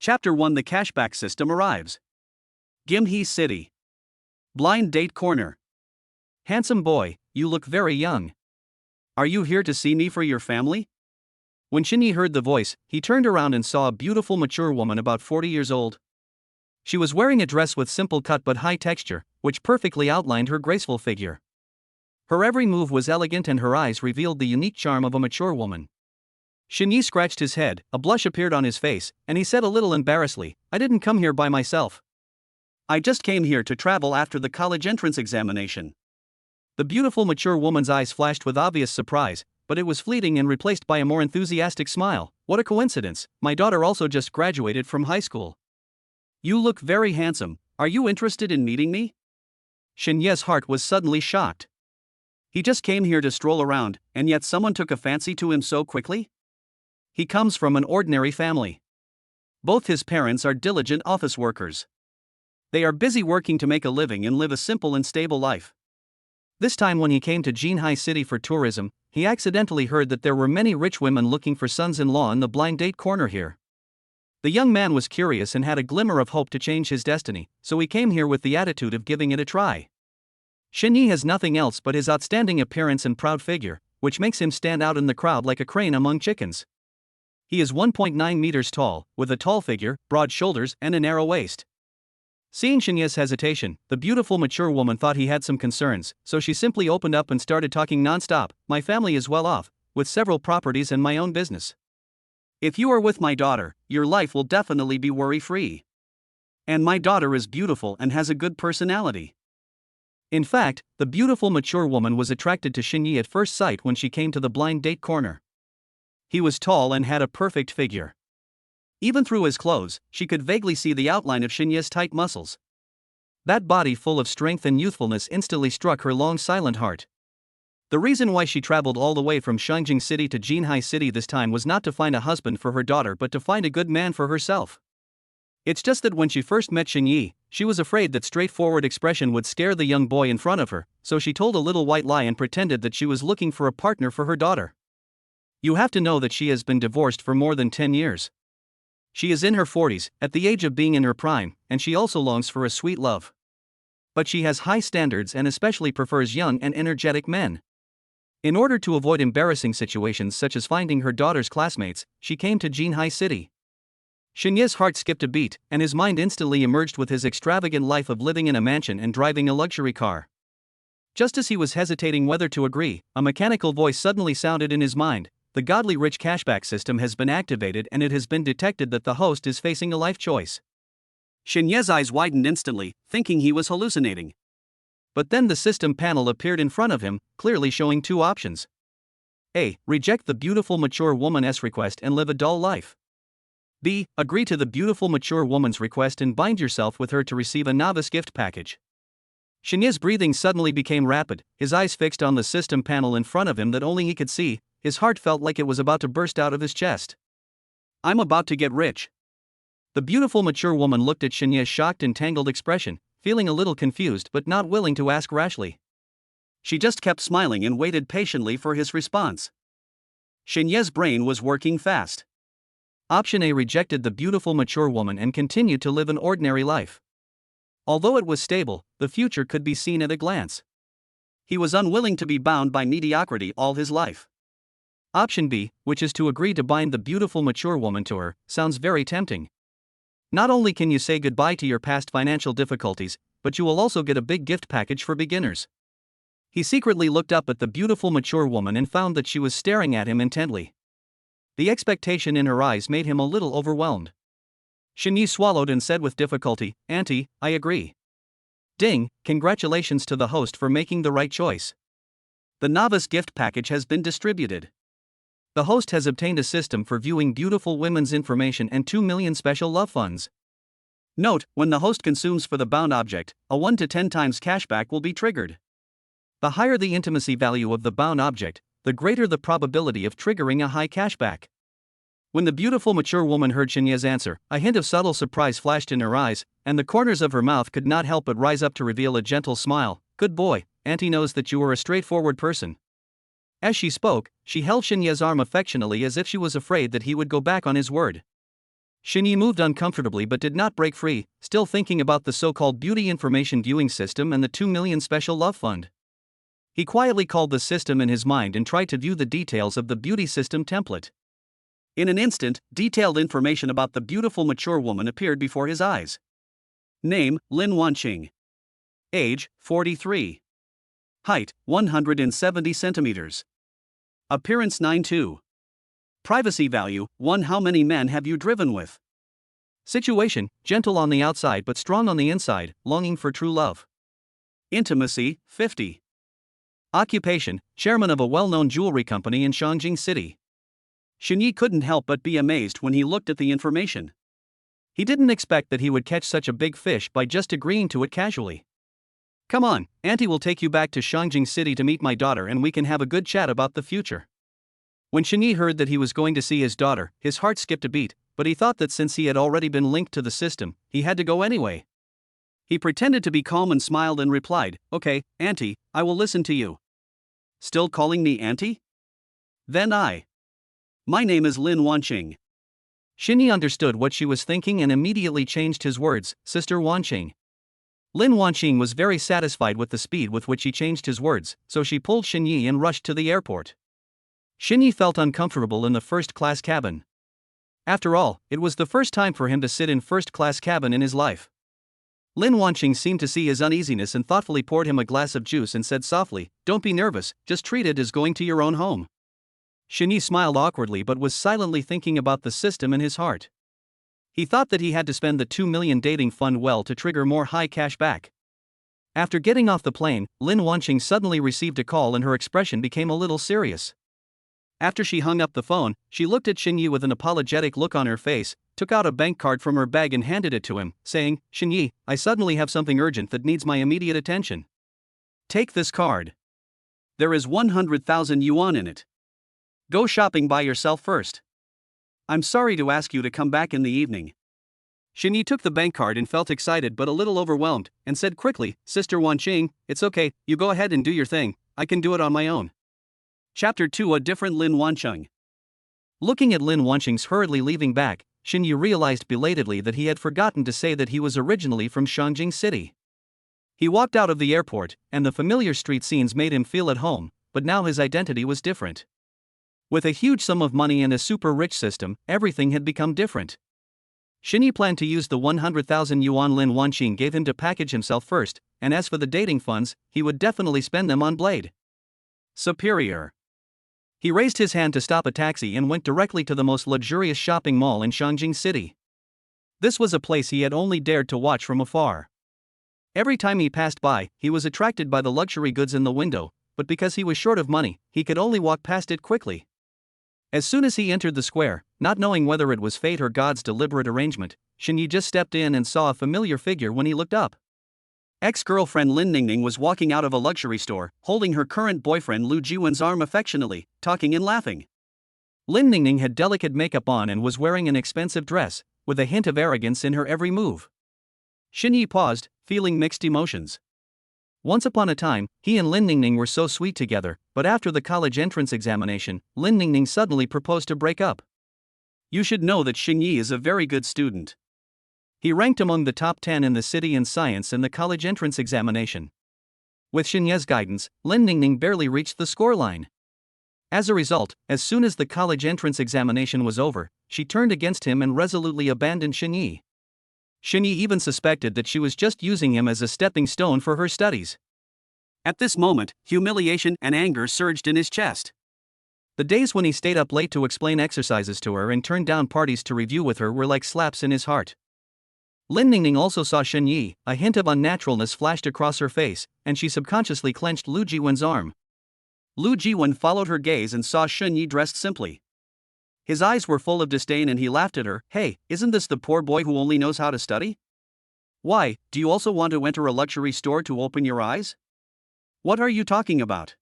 Chapter 1 The Cashback System Arrives. Gimhe City. Blind Date Corner. Handsome boy, you look very young. Are you here to see me for your family? When Shini heard the voice, he turned around and saw a beautiful mature woman about 40 years old. She was wearing a dress with simple cut but high texture, which perfectly outlined her graceful figure. Her every move was elegant and her eyes revealed the unique charm of a mature woman. Shini scratched his head, a blush appeared on his face, and he said a little embarrassedly, I didn't come here by myself. I just came here to travel after the college entrance examination. The beautiful mature woman's eyes flashed with obvious surprise, but it was fleeting and replaced by a more enthusiastic smile. What a coincidence, my daughter also just graduated from high school. You look very handsome, are you interested in meeting me? Shinye's heart was suddenly shocked. He just came here to stroll around, and yet someone took a fancy to him so quickly? He comes from an ordinary family. Both his parents are diligent office workers. They are busy working to make a living and live a simple and stable life. This time when he came to Jinhai City for tourism, he accidentally heard that there were many rich women looking for sons-in-law in the blind date corner here. The young man was curious and had a glimmer of hope to change his destiny, so he came here with the attitude of giving it a try. Shini has nothing else but his outstanding appearance and proud figure, which makes him stand out in the crowd like a crane among chickens. He is 1.9 meters tall, with a tall figure, broad shoulders, and a narrow waist. Seeing Shinye's hesitation, the beautiful mature woman thought he had some concerns, so she simply opened up and started talking non-stop. My family is well off, with several properties and my own business. If you are with my daughter, your life will definitely be worry-free. And my daughter is beautiful and has a good personality. In fact, the beautiful mature woman was attracted to Shinye at first sight when she came to the blind date corner. He was tall and had a perfect figure. Even through his clothes, she could vaguely see the outline of Shinye's tight muscles. That body full of strength and youthfulness instantly struck her long silent heart. The reason why she traveled all the way from Shangjing City to Jinhai City this time was not to find a husband for her daughter but to find a good man for herself. It's just that when she first met Shinye, she was afraid that straightforward expression would scare the young boy in front of her, so she told a little white lie and pretended that she was looking for a partner for her daughter. You have to know that she has been divorced for more than 10 years. She is in her 40s, at the age of being in her prime, and she also longs for a sweet love. But she has high standards and especially prefers young and energetic men. In order to avoid embarrassing situations such as finding her daughter's classmates, she came to Jinhai City. Shinye's heart skipped a beat, and his mind instantly emerged with his extravagant life of living in a mansion and driving a luxury car. Just as he was hesitating whether to agree, a mechanical voice suddenly sounded in his mind. The godly rich cashback system has been activated and it has been detected that the host is facing a life choice. Shinye's eyes widened instantly, thinking he was hallucinating. But then the system panel appeared in front of him, clearly showing two options. A. Reject the beautiful mature woman's request and live a dull life. B. Agree to the beautiful mature woman's request and bind yourself with her to receive a novice gift package. Shinye's breathing suddenly became rapid, his eyes fixed on the system panel in front of him that only he could see. His heart felt like it was about to burst out of his chest. I'm about to get rich. The beautiful mature woman looked at Shinye's shocked and tangled expression, feeling a little confused but not willing to ask rashly. She just kept smiling and waited patiently for his response. Shinye's brain was working fast. Option A rejected the beautiful mature woman and continued to live an ordinary life. Although it was stable, the future could be seen at a glance. He was unwilling to be bound by mediocrity all his life. Option B, which is to agree to bind the beautiful mature woman to her, sounds very tempting. Not only can you say goodbye to your past financial difficulties, but you will also get a big gift package for beginners. He secretly looked up at the beautiful mature woman and found that she was staring at him intently. The expectation in her eyes made him a little overwhelmed. Shinyi swallowed and said with difficulty, Auntie, I agree. Ding, congratulations to the host for making the right choice. The novice gift package has been distributed. The host has obtained a system for viewing beautiful women's information and 2 million special love funds. Note, when the host consumes for the bound object, a 1 to 10 times cashback will be triggered. The higher the intimacy value of the bound object, the greater the probability of triggering a high cashback. When the beautiful mature woman heard Shinye's answer, a hint of subtle surprise flashed in her eyes, and the corners of her mouth could not help but rise up to reveal a gentle smile. Good boy, Auntie knows that you are a straightforward person. As she spoke, she held Shinye's arm affectionately as if she was afraid that he would go back on his word. Shini moved uncomfortably but did not break free, still thinking about the so-called beauty information viewing system and the 2 million special love fund. He quietly called the system in his mind and tried to view the details of the beauty system template. In an instant, detailed information about the beautiful mature woman appeared before his eyes. Name, Lin Wanqing. Age, 43. Height, 170 centimeters. Appearance 9'2". Privacy value, 1. How many men have you driven with? Situation, gentle on the outside but strong on the inside, longing for true love. Intimacy, 50. Occupation, chairman of a well-known jewelry company in Shangjing City. Shini couldn't help but be amazed when he looked at the information. He didn't expect that he would catch such a big fish by just agreeing to it casually. Come on, Auntie will take you back to Shangjing City to meet my daughter and we can have a good chat about the future. When Shini heard that he was going to see his daughter, his heart skipped a beat, but he thought that since he had already been linked to the system, he had to go anyway. He pretended to be calm and smiled and replied, "Okay, Auntie, I will listen to you." Still calling me Auntie? Then My name is Lin Wanqing. Shini understood what she was thinking and immediately changed his words, Sister Wanqing. Lin Wanqing was very satisfied with the speed with which he changed his words, so she pulled Shini and rushed to the airport. Shini felt uncomfortable in the first-class cabin. After all, it was the first time for him to sit in first-class cabin in his life. Lin Wanqing seemed to see his uneasiness and thoughtfully poured him a glass of juice and said softly, "Don't be nervous, just treat it as going to your own home." Shini smiled awkwardly but was silently thinking about the system in his heart. He thought that he had to spend the 2 million dating fund well to trigger more high cash back. After getting off the plane, Lin Wanqing suddenly received a call and her expression became a little serious. After she hung up the phone, she looked at Xinyi with an apologetic look on her face, took out a bank card from her bag and handed it to him, saying, "Xinyi, I suddenly have something urgent that needs my immediate attention. Take this card. There is 100,000 yuan in it. Go shopping by yourself first. I'm sorry to ask you to come back in the evening." Xinyi took the bank card and felt excited but a little overwhelmed, and said quickly, "Sister Wanqing, it's okay, you go ahead and do your thing, I can do it on my own." Chapter 2: A different Lin Wanqing. Looking at Lin Wanqing's hurriedly leaving back, Xinyi realized belatedly that he had forgotten to say that he was originally from Shangjing City. He walked out of the airport, and the familiar street scenes made him feel at home, but now his identity was different. With a huge sum of money and a super-rich system, everything had become different. Shini planned to use the 100,000 yuan Lin Wanqing gave him to package himself first, and as for the dating funds, he would definitely spend them on Blade. Superior. He raised his hand to stop a taxi and went directly to the most luxurious shopping mall in Shangjing City. This was a place he had only dared to watch from afar. Every time he passed by, he was attracted by the luxury goods in the window, but because he was short of money, he could only walk past it quickly. As soon as he entered the square, not knowing whether it was fate or God's deliberate arrangement, Xinyi just stepped in and saw a familiar figure when he looked up. Ex-girlfriend Lin Ning Ning was walking out of a luxury store, holding her current boyfriend Lu Jiwen's arm affectionately, talking and laughing. Lin Ning Ning had delicate makeup on and was wearing an expensive dress, with a hint of arrogance in her every move. Xinyi paused, feeling mixed emotions. Once upon a time, he and Lin Ning Ning were so sweet together, but after the college entrance examination, Lin Ning Ning suddenly proposed to break up. You should know that Xinyi is a very good student. He ranked among the top 10 in the city in science in the college entrance examination. With Xinye's guidance, Lin Ning Ning barely reached the scoreline. As a result, as soon as the college entrance examination was over, she turned against him and resolutely abandoned Xinyi. Xinyi even suspected that she was just using him as a stepping stone for her studies. At this moment, humiliation and anger surged in his chest. The days when he stayed up late to explain exercises to her and turned down parties to review with her were like slaps in his heart. Lin Ning Ning also saw Xinyi, a hint of unnaturalness flashed across her face, and she subconsciously clenched Lu Jiwen's arm. Lu Jiwen followed her gaze and saw Xinyi dressed simply. His eyes were full of disdain and he laughed at her. "Hey, isn't this the poor boy who only knows how to study? Why, do you also want to enter a luxury store to open your eyes? What are you talking about?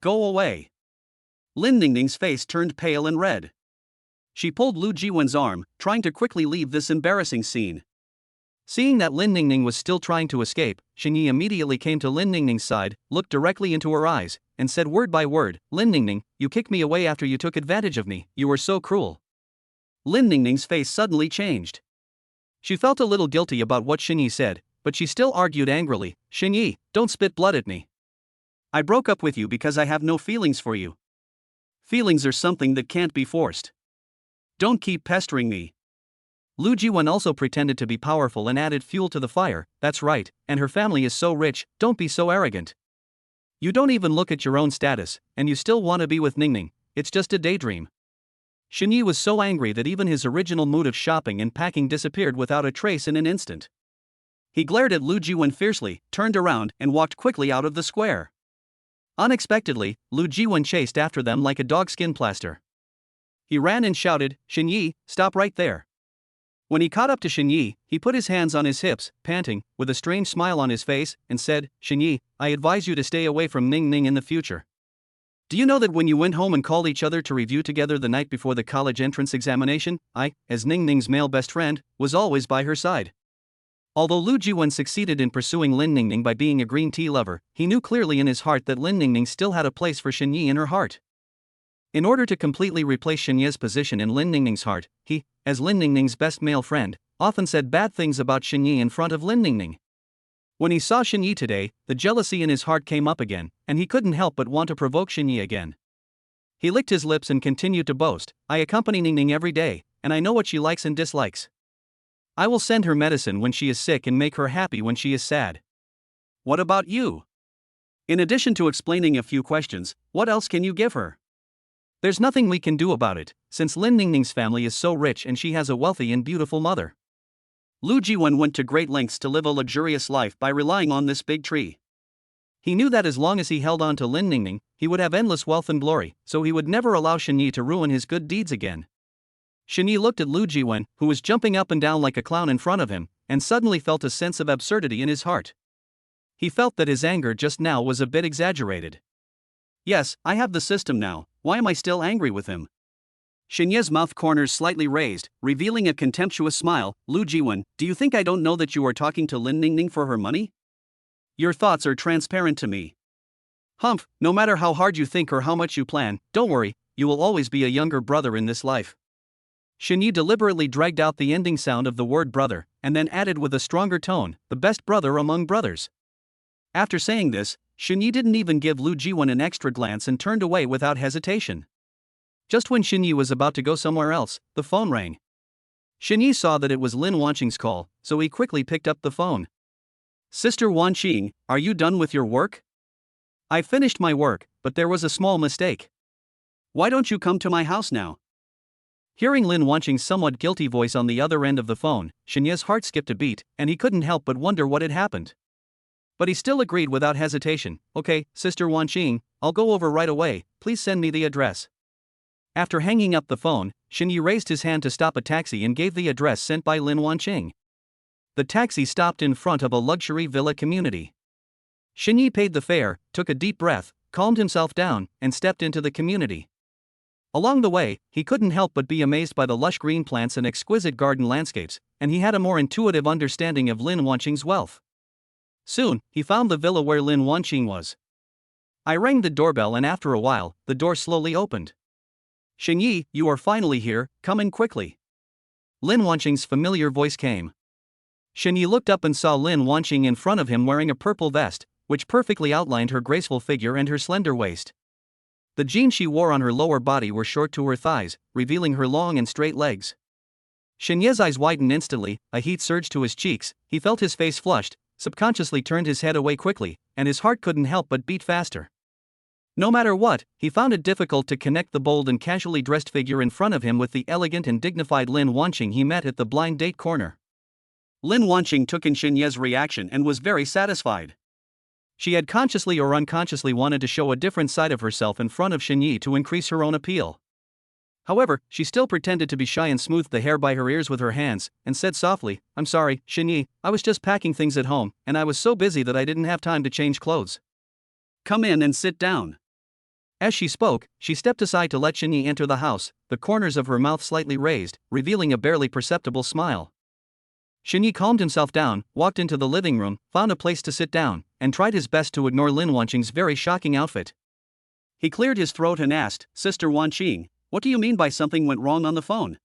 Go away." Lin Ning Ning's face turned pale and red. She pulled Lu Jiwen's arm, trying to quickly leave this embarrassing scene. Seeing that Lin Ning Ning was still trying to escape, Xinyi immediately came to Lin Ning Ning's side, looked directly into her eyes, and said word by word, "Lin Ning Ning, you kicked me away after you took advantage of me, you were so cruel." Lin Ning Ning's face suddenly changed. She felt a little guilty about what Shini said, but she still argued angrily, "Shini, don't spit blood at me. I broke up with you because I have no feelings for you. Feelings are something that can't be forced. Don't keep pestering me." Lu Jiwen also pretended to be powerful and added fuel to the fire. "That's right, and her family is so rich, don't be so arrogant. You don't even look at your own status, and you still want to be with Ning Ning. It's just a daydream." Shini was so angry that even his original mood of shopping and packing disappeared without a trace in an instant. He glared at Lu Jiwen fiercely, turned around, and walked quickly out of the square. Unexpectedly, Lu Jiwen chased after them like a dogskin plaster. He ran and shouted, "Xinyi, stop right there." When he caught up to Xinyi, he put his hands on his hips, panting, with a strange smile on his face, and said, "Xinyi, I advise you to stay away from Ning Ning in the future. Do you know that when you went home and called each other to review together the night before the college entrance examination, I, as Ning Ning's male best friend, was always by her side?" Although Lu Jiwen succeeded in pursuing Lin Ning Ning by being a green tea lover, he knew clearly in his heart that Lin Ning Ning still had a place for Xinyi in her heart. In order to completely replace Xinyi's position in Lin Ning Ning's heart, he, as Lin Ning Ning's best male friend, often said bad things about Xinyi in front of Lin Ning Ning. When he saw Xinyi today, the jealousy in his heart came up again, and he couldn't help but want to provoke Xinyi again. He licked his lips and continued to boast, "I accompany Ning Ning every day, and I know what she likes and dislikes. I will send her medicine when she is sick and make her happy when she is sad. What about you? In addition to explaining a few questions, what else can you give her?" "There's nothing we can do about it, since Lin Ning Ning's family is so rich and she has a wealthy and beautiful mother." Lu Jiwen went to great lengths to live a luxurious life by relying on this big tree. He knew that as long as he held on to Lin Ning Ning, he would have endless wealth and glory, so he would never allow Xinyi to ruin his good deeds again. Xinyi looked at Lu Jiwen, who was jumping up and down like a clown in front of him, and suddenly felt a sense of absurdity in his heart. He felt that his anger just now was a bit exaggerated. "Yes, I have the system now, why am I still angry with him?" Xinyi's mouth corners slightly raised, revealing a contemptuous smile. "Lu Jiwen, do you think I don't know that you are talking to Lin Ning Ning for her money? Your thoughts are transparent to me. Humph, no matter how hard you think or how much you plan, don't worry, you will always be a younger brother in this life." Xinyi deliberately dragged out the ending sound of the word brother, and then added with a stronger tone, "the best brother among brothers." After saying this, Xinyi didn't even give Lu Jiwen an extra glance and turned away without hesitation. Just when Xinyi was about to go somewhere else, the phone rang. Xinyi saw that it was Lin Wanqing's call, so he quickly picked up the phone. "Sister Wanqing, are you done with your work?" "I finished my work, but there was a small mistake." "Why don't you come to my house now?" Hearing Lin Wanqing's somewhat guilty voice on the other end of the phone, Xinyi's heart skipped a beat, and he couldn't help but wonder what had happened. But he still agreed without hesitation, "Okay, Sister Wanqing, I'll go over right away, please send me the address." After hanging up the phone, Xinyi raised his hand to stop a taxi and gave the address sent by Lin Wanqing. The taxi stopped in front of a luxury villa community. Xinyi paid the fare, took a deep breath, calmed himself down, and stepped into the community. Along the way, he couldn't help but be amazed by the lush green plants and exquisite garden landscapes, and he had a more intuitive understanding of Lin Wanqing's wealth. Soon, he found the villa where Lin Wanqing was. I rang the doorbell and after a while, the door slowly opened. "Xinyi, you are finally here, come in quickly." Lin Wanqing's familiar voice came. Xinyi looked up and saw Lin Wanqing in front of him wearing a purple vest, which perfectly outlined her graceful figure and her slender waist. The jeans she wore on her lower body were short to her thighs, revealing her long and straight legs. Xinyi's eyes widened instantly, a heat surged to his cheeks, he felt his face flushed, subconsciously turned his head away quickly, and his heart couldn't help but beat faster. No matter what, he found it difficult to connect the bold and casually dressed figure in front of him with the elegant and dignified Lin Wanqing he met at the blind date corner. Lin Wanqing took in Xinyi's reaction and was very satisfied. She had consciously or unconsciously wanted to show a different side of herself in front of Xinyi to increase her own appeal. However, she still pretended to be shy and smoothed the hair by her ears with her hands, and said softly, "I'm sorry, Xinyi, I was just packing things at home, and I was so busy that I didn't have time to change clothes. Come in and sit down." As she spoke, she stepped aside to let Xinyi enter the house, the corners of her mouth slightly raised, revealing a barely perceptible smile. Xinyi calmed himself down, walked into the living room, found a place to sit down, and tried his best to ignore Lin Wanqing's very shocking outfit. He cleared his throat and asked, "Sister Wanqing, what do you mean by something went wrong on the phone?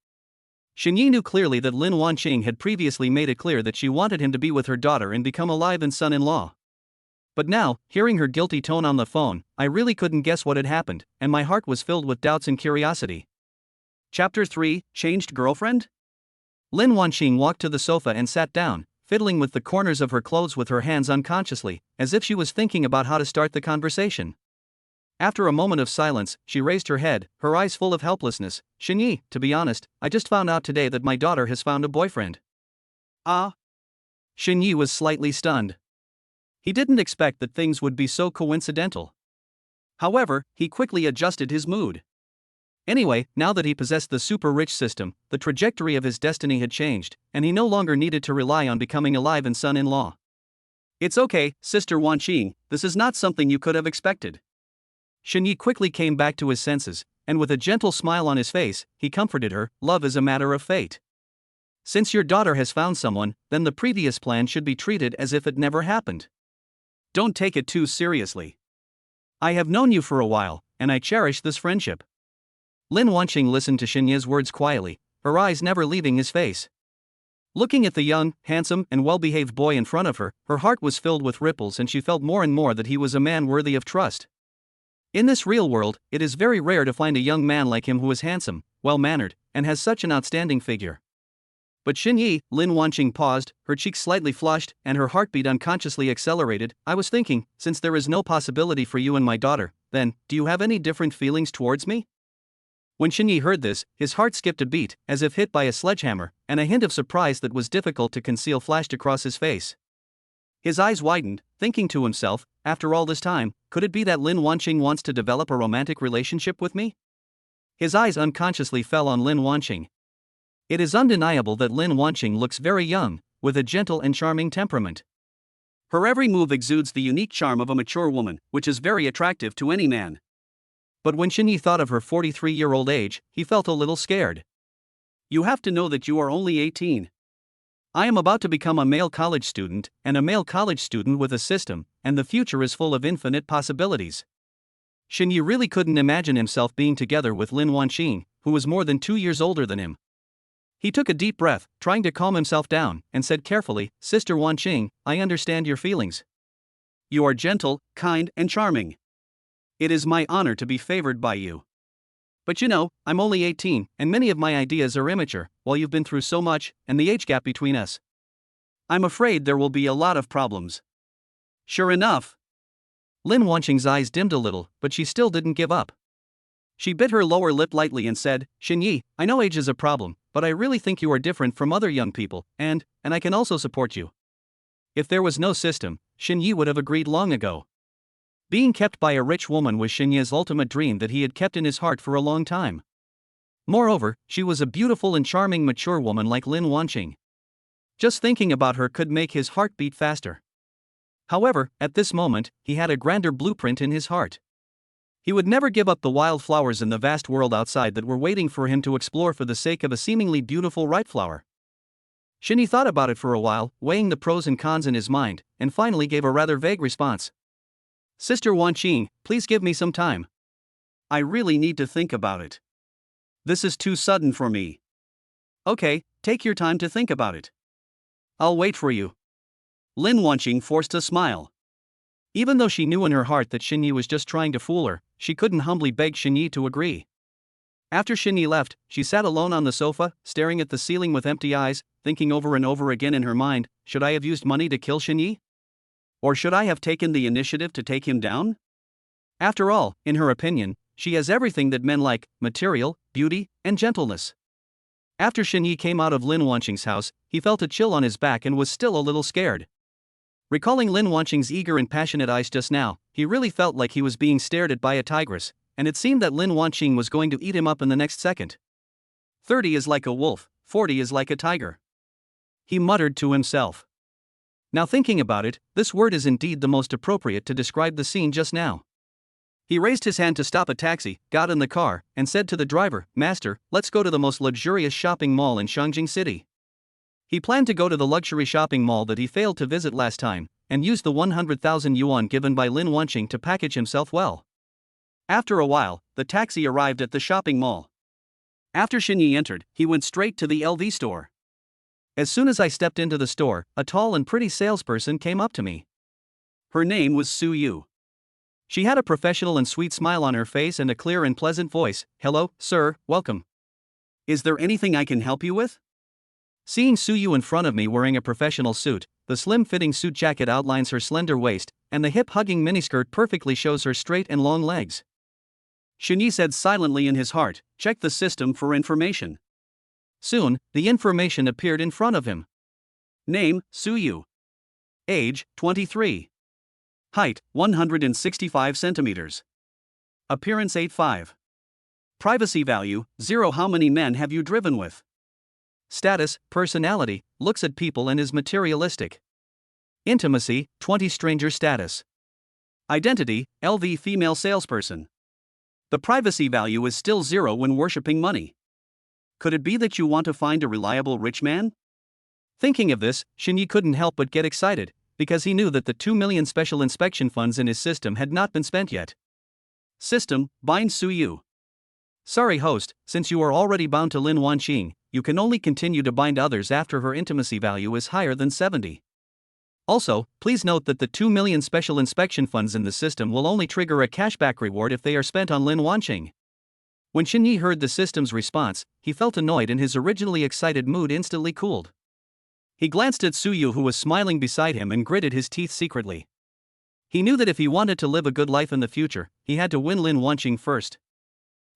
Xinyi knew clearly that Lin Wanqing had previously made it clear that she wanted him to be with her daughter and become a live-in son-in-law. But now, hearing her guilty tone on the phone, I really couldn't guess what had happened, and my heart was filled with doubts and curiosity. Chapter 3, Changed Girlfriend? Lin Wanqing walked to the sofa and sat down, fiddling with the corners of her clothes with her hands unconsciously, as if she was thinking about how to start the conversation. After a moment of silence, she raised her head, her eyes full of helplessness. Xinyi, to be honest, I just found out today that my daughter has found a boyfriend. Ah? Xinyi was slightly stunned. He didn't expect that things would be so coincidental. However, he quickly adjusted his mood. Anyway, now that he possessed the super-rich system, the trajectory of his destiny had changed, and he no longer needed to rely on becoming a live-in son-in-law. It's okay, Sister Wanqing, this is not something you could have expected. Xinyi quickly came back to his senses, and with a gentle smile on his face, he comforted her. Love is a matter of fate. Since your daughter has found someone, then the previous plan should be treated as if it never happened. Don't take it too seriously. I have known you for a while, and I cherish this friendship. Lin Wanqing listened to Xinyi's words quietly, her eyes never leaving his face. Looking at the young, handsome, and well-behaved boy in front of her, her heart was filled with ripples and she felt more and more that he was a man worthy of trust. In this real world, it is very rare to find a young man like him who is handsome, well-mannered, and has such an outstanding figure. But Xinyi, Lin Wanqing paused, her cheeks slightly flushed, and her heartbeat unconsciously accelerated. I was thinking, since there is no possibility for you and my daughter, then, do you have any different feelings towards me? When Xinyi heard this, his heart skipped a beat, as if hit by a sledgehammer, and a hint of surprise that was difficult to conceal flashed across his face. His eyes widened, thinking to himself, after all this time, could it be that Lin Wanqing wants to develop a romantic relationship with me? His eyes unconsciously fell on Lin Wanqing. It is undeniable that Lin Wanqing looks very young, with a gentle and charming temperament. Her every move exudes the unique charm of a mature woman, which is very attractive to any man. But when Xinyi thought of her 43-year-old age, he felt a little scared. You have to know that you are only 18. I am about to become a male college student, and a male college student with a system, and the future is full of infinite possibilities. Xinyi really couldn't imagine himself being together with Lin Wanqing, who was more than 2 years older than him. He took a deep breath, trying to calm himself down, and said carefully, Sister Wanqing, I understand your feelings. You are gentle, kind, and charming. It is my honor to be favored by you. But you know, I'm only 18, and many of my ideas are immature, while you've been through so much, and the age gap between us. I'm afraid there will be a lot of problems. Sure enough. Lin Wanqing's eyes dimmed a little, but she still didn't give up. She bit her lower lip lightly and said, Xinyi, I know age is a problem, but I really think you are different from other young people, and I can also support you. If there was no system, Xinyi would have agreed long ago. Being kept by a rich woman was Xinyi's ultimate dream that he had kept in his heart for a long time. Moreover, she was a beautiful and charming mature woman like Lin Wanqing. Just thinking about her could make his heart beat faster. However, at this moment, he had a grander blueprint in his heart. He would never give up the wild flowers in the vast world outside that were waiting for him to explore for the sake of a seemingly beautiful ripe flower. Xinyi thought about it for a while, weighing the pros and cons in his mind, and finally gave a rather vague response. Sister Wanqing, please give me some time. I really need to think about it. This is too sudden for me. Okay, take your time to think about it. I'll wait for you. Lin Wanqing forced a smile. Even though she knew in her heart that Xinyi was just trying to fool her, she couldn't humbly beg Xinyi to agree. After Xinyi left, she sat alone on the sofa, staring at the ceiling with empty eyes, thinking over and over again in her mind, should I have used money to kill Xinyi? Or should I have taken the initiative to take him down? After all, in her opinion, she has everything that men like, material, beauty, and gentleness. After Xinyi came out of Lin Wanqing's house, he felt a chill on his back and was still a little scared. Recalling Lin Wanqing's eager and passionate eyes just now, he really felt like he was being stared at by a tigress, and it seemed that Lin Wanqing was going to eat him up in the next second. 30 is like a wolf, 40 is like a tiger. He muttered to himself. Now thinking about it, this word is indeed the most appropriate to describe the scene just now. He raised his hand to stop a taxi, got in the car, and said to the driver, Master, let's go to the most luxurious shopping mall in Shangjing City. He planned to go to the luxury shopping mall that he failed to visit last time, and use the 100,000 yuan given by Lin Wanqing to package himself well. After a while, the taxi arrived at the shopping mall. After Xinyi entered, he went straight to the LV store. As soon as I stepped into the store, a tall and pretty salesperson came up to me. Her name was Suyu. She had a professional and sweet smile on her face and a clear and pleasant voice. "Hello, sir, welcome. Is there anything I can help you with?" Seeing Suyu in front of me wearing a professional suit, the slim-fitting suit jacket outlines her slender waist, and the hip-hugging miniskirt perfectly shows her straight and long legs. Shini said silently in his heart, "Check the system for information." Soon, the information appeared in front of him. Name, Suyu. Age, 23. Height, 165 centimeters. Appearance 8'5". Privacy value, 0. How many men have you driven with? Status, personality, looks at people and is materialistic. Intimacy, 20. Stranger status. Identity, LV female salesperson. The privacy value is still 0 when worshipping money. Could it be that you want to find a reliable rich man? Thinking of this, Xinyi couldn't help but get excited, because he knew that the 2 million special inspection funds in his system had not been spent yet. System, bind Suyu. Sorry host, since you are already bound to Lin Wanqing, you can only continue to bind others after her intimacy value is higher than 70. Also, please note that the 2 million special inspection funds in the system will only trigger a cashback reward if they are spent on Lin Wanqing. When Xinyi heard the system's response, he felt annoyed and his originally excited mood instantly cooled. He glanced at Suyu, who was smiling beside him, and gritted his teeth secretly. He knew that if he wanted to live a good life in the future, he had to win Lin Wanqing first.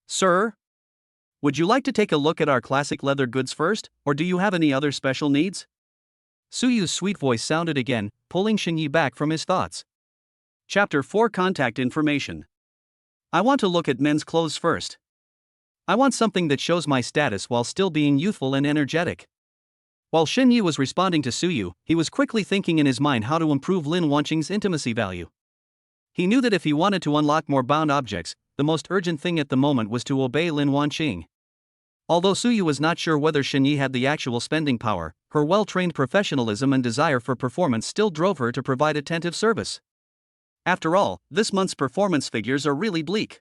"Sir? Would you like to take a look at our classic leather goods first, or do you have any other special needs?" Suyu's sweet voice sounded again, pulling Xinyi back from his thoughts. Chapter 4: Contact Information. I want to look at men's clothes first. I want something that shows my status while still being youthful and energetic. While Xinyi was responding to Suyu, he was quickly thinking in his mind how to improve Lin Wanqing's intimacy value. He knew that if he wanted to unlock more bound objects, the most urgent thing at the moment was to obey Lin Wanqing. Although Suyu was not sure whether Xinyi had the actual spending power, her well-trained professionalism and desire for performance still drove her to provide attentive service. After all, this month's performance figures are really bleak.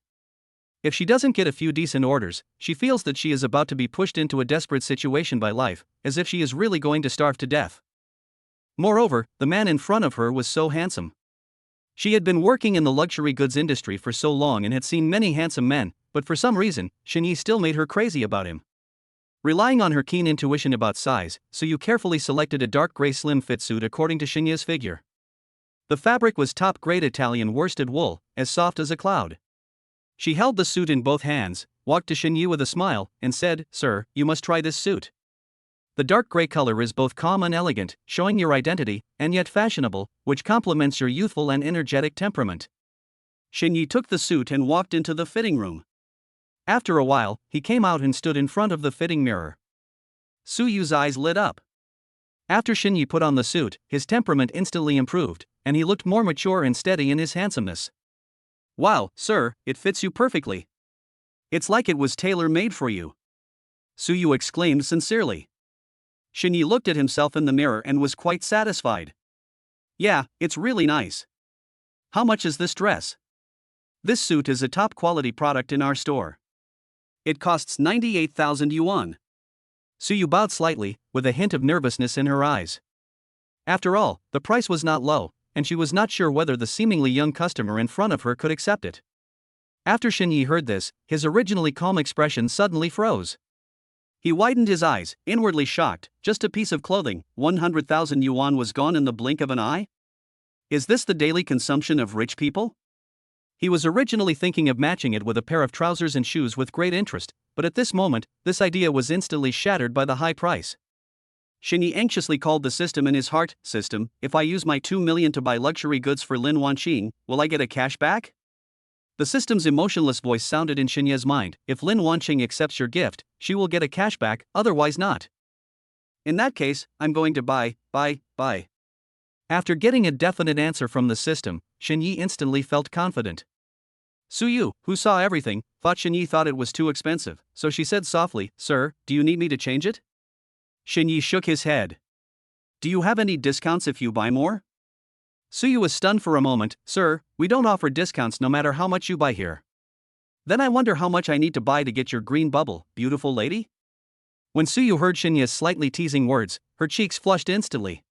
If she doesn't get a few decent orders, she feels that she is about to be pushed into a desperate situation by life, as if she is really going to starve to death. Moreover, the man in front of her was so handsome. She had been working in the luxury goods industry for so long and had seen many handsome men, but for some reason, Xinyi still made her crazy about him. Relying on her keen intuition about size, Suyu carefully selected a dark gray slim-fit suit according to Xinyi's figure. The fabric was top-grade Italian worsted wool, as soft as a cloud. She held the suit in both hands, walked to Xinyi with a smile, and said, "Sir, you must try this suit. The dark gray color is both calm and elegant, showing your identity, and yet fashionable, which complements your youthful and energetic temperament." Xinyi took the suit and walked into the fitting room. After a while, he came out and stood in front of the fitting mirror. Suyu's eyes lit up. After Xinyi put on the suit, his temperament instantly improved, and he looked more mature and steady in his handsomeness. "Wow, sir, it fits you perfectly. It's like it was tailor-made for you," Suyu exclaimed sincerely. Xinyi looked at himself in the mirror and was quite satisfied. "Yeah, it's really nice. How much is this dress?" "This suit is a top-quality product in our store. It costs 98,000 yuan. Suyu bowed slightly, with a hint of nervousness in her eyes. After all, the price was not low, and she was not sure whether the seemingly young customer in front of her could accept it. After Xinyi heard this, his originally calm expression suddenly froze. He widened his eyes, inwardly shocked. Just a piece of clothing, 100,000 yuan was gone in the blink of an eye? Is this the daily consumption of rich people? He was originally thinking of matching it with a pair of trousers and shoes with great interest, but at this moment, this idea was instantly shattered by the high price. Xinyi anxiously called the system in his heart. "System, if I use my 2 million to buy luxury goods for Lin Wanqing, will I get a cashback?" The system's emotionless voice sounded in Xinyi's mind. "If Lin Wanqing accepts your gift, she will get a cashback, otherwise not." "In that case, I'm going to buy. After getting a definite answer from the system, Xinyi instantly felt confident. Suyu, who saw everything, thought Xinyi thought it was too expensive, so she said softly, "Sir, do you need me to change it?" Xinyi shook his head. "Do you have any discounts if you buy more?" Suyu was stunned for a moment. "Sir, we don't offer discounts no matter how much you buy here." Then I wonder how much I need to buy to get your green bubble, beautiful lady? When Suyu heard Shinya's slightly teasing words, her cheeks flushed instantly.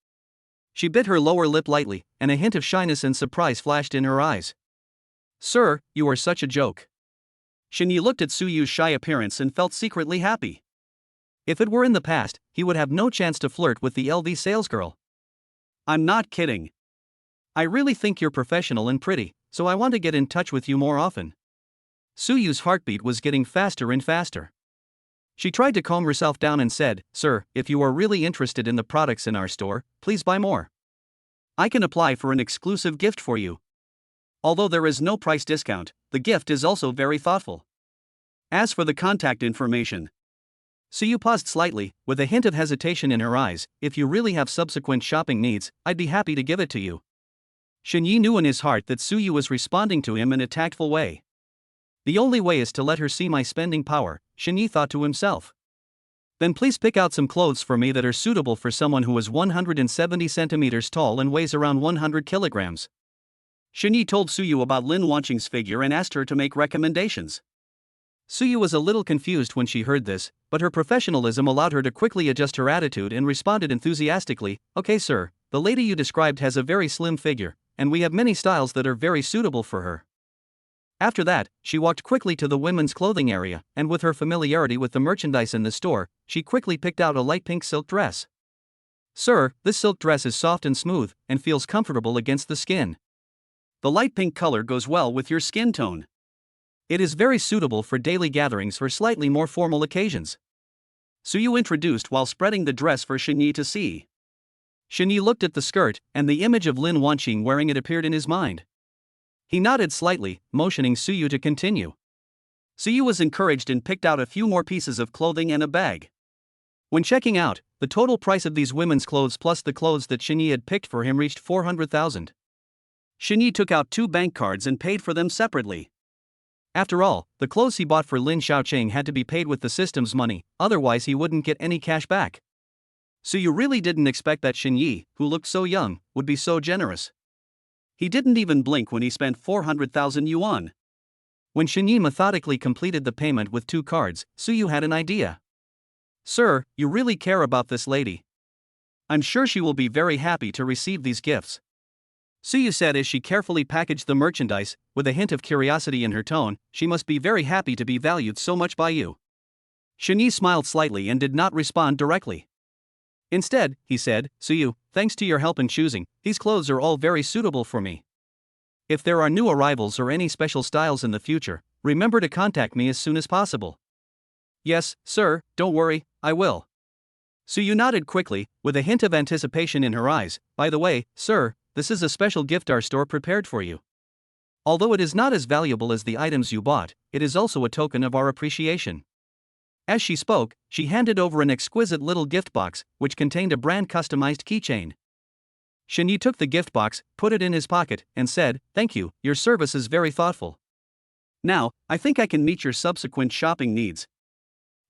She bit her lower lip lightly, and a hint of shyness and surprise flashed in her eyes. Sir, you are such a joke. Shini looked at Suyu's shy appearance and felt secretly happy. If it were in the past, he would have no chance to flirt with the LV salesgirl. I'm not kidding. I really think you're professional and pretty, so I want to get in touch with you more often. Suyu's heartbeat was getting faster and faster. She tried to calm herself down and said, Sir, if you are really interested in the products in our store, please buy more. I can apply for an exclusive gift for you. Although there is no price discount, the gift is also very thoughtful. As for the contact information. Suyu paused slightly, with a hint of hesitation in her eyes. If you really have subsequent shopping needs, I'd be happy to give it to you. Shinyi knew in his heart that Suyu was responding to him in a tactful way. The only way is to let her see my spending power, Shinyi thought to himself. Then please pick out some clothes for me that are suitable for someone who is 170 centimeters tall and weighs around 100 kilograms. Shinyi told Suyu about Lin Wanqing's figure and asked her to make recommendations. Suyu was a little confused when she heard this, but her professionalism allowed her to quickly adjust her attitude and responded enthusiastically, Okay sir, the lady you described has a very slim figure, and we have many styles that are very suitable for her. After that, she walked quickly to the women's clothing area, and with her familiarity with the merchandise in the store, she quickly picked out a light pink silk dress. Sir, this silk dress is soft and smooth, and feels comfortable against the skin. The light pink color goes well with your skin tone. It is very suitable for daily gatherings or slightly more formal occasions. Suyu introduced while spreading the dress for Shinyi to see. Shinyi looked at the skirt, and the image of Lin Wanqing wearing it appeared in his mind. He nodded slightly, motioning Suyu to continue. Suyu was encouraged and picked out a few more pieces of clothing and a bag. When checking out, the total price of these women's clothes plus the clothes that Shinyi had picked for him reached 400,000. Shinyi took out 2 bank cards and paid for them separately. After all, the clothes he bought for Lin Xiaoqing had to be paid with the system's money, otherwise he wouldn't get any cash back. Suyu really didn't expect that Shinyi, who looked so young, would be so generous. He didn't even blink when he spent 400,000 yuan. When Shinyi methodically completed the payment with 2 cards, Suyu had an idea. Sir, you really care about this lady. I'm sure she will be very happy to receive these gifts. Suyu said as she carefully packaged the merchandise, with a hint of curiosity in her tone, she must be very happy to be valued so much by you. Shinyi smiled slightly and did not respond directly. Instead, he said, Suyu, thanks to your help in choosing, these clothes are all very suitable for me. If there are new arrivals or any special styles in the future, remember to contact me as soon as possible. Yes, sir, don't worry, I will. Suyu nodded quickly, with a hint of anticipation in her eyes. By the way, sir, this is a special gift our store prepared for you. Although it is not as valuable as the items you bought, it is also a token of our appreciation. As she spoke, she handed over an exquisite little gift box, which contained a brand-customized keychain. Shinyi took the gift box, put it in his pocket, and said, Thank you, your service is very thoughtful. Now, I think I can meet your subsequent shopping needs.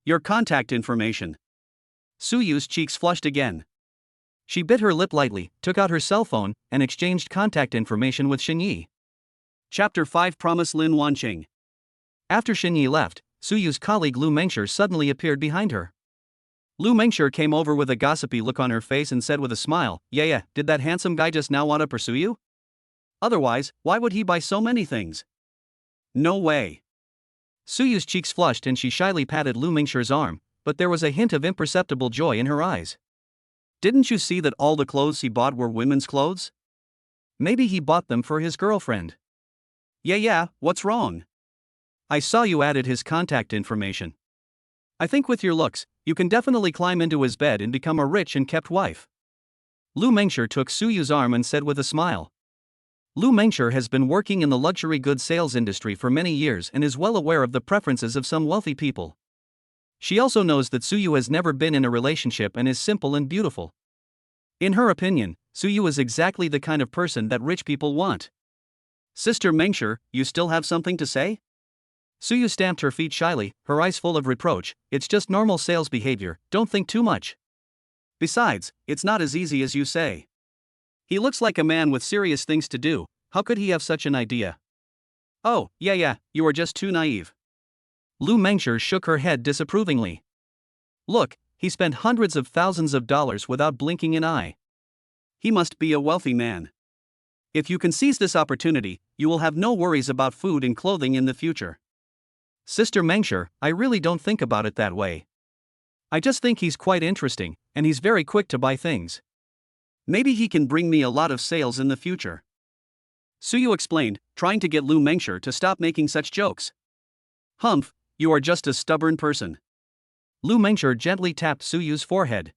Your contact information. Suyu's cheeks flushed again. She bit her lip lightly, took out her cell phone, and exchanged contact information with Shinyi. Chapter 5 Promise Lin Wanqing. After Shinyi left, Suyu's colleague Lu Mengshi suddenly appeared behind her. Lu Mengshi came over with a gossipy look on her face and said with a smile, Yeah, did that handsome guy just now want to pursue you? Otherwise, why would he buy so many things? No way. Suyu's cheeks flushed and she shyly patted Lu Mengshi's arm, but there was a hint of imperceptible joy in her eyes. Didn't you see that all the clothes he bought were women's clothes? Maybe he bought them for his girlfriend. Yeah, what's wrong? I saw you added his contact information. I think with your looks, you can definitely climb into his bed and become a rich and kept wife. Lu Mengshi took Suyu's arm and said with a smile. Lu Mengshi has been working in the luxury goods sales industry for many years and is well aware of the preferences of some wealthy people. She also knows that Suyu has never been in a relationship and is simple and beautiful. In her opinion, Suyu is exactly the kind of person that rich people want. Sister Mengshi, you still have something to say? Suyu stamped her feet shyly, her eyes full of reproach. It's just normal sales behavior, don't think too much. Besides, it's not as easy as you say. He looks like a man with serious things to do, how could he have such an idea? Oh, yeah, you are just too naive. Lu Mengshi shook her head disapprovingly. Look, he spent hundreds of thousands of dollars without blinking an eye. He must be a wealthy man. If you can seize this opportunity, you will have no worries about food and clothing in the future. Sister Mengshi, I really don't think about it that way. I just think he's quite interesting, and he's very quick to buy things. Maybe he can bring me a lot of sales in the future. Suyu explained, trying to get Lu Mengshi to stop making such jokes. Humph, you are just a stubborn person. Lu Mengshi gently tapped Suyu's forehead.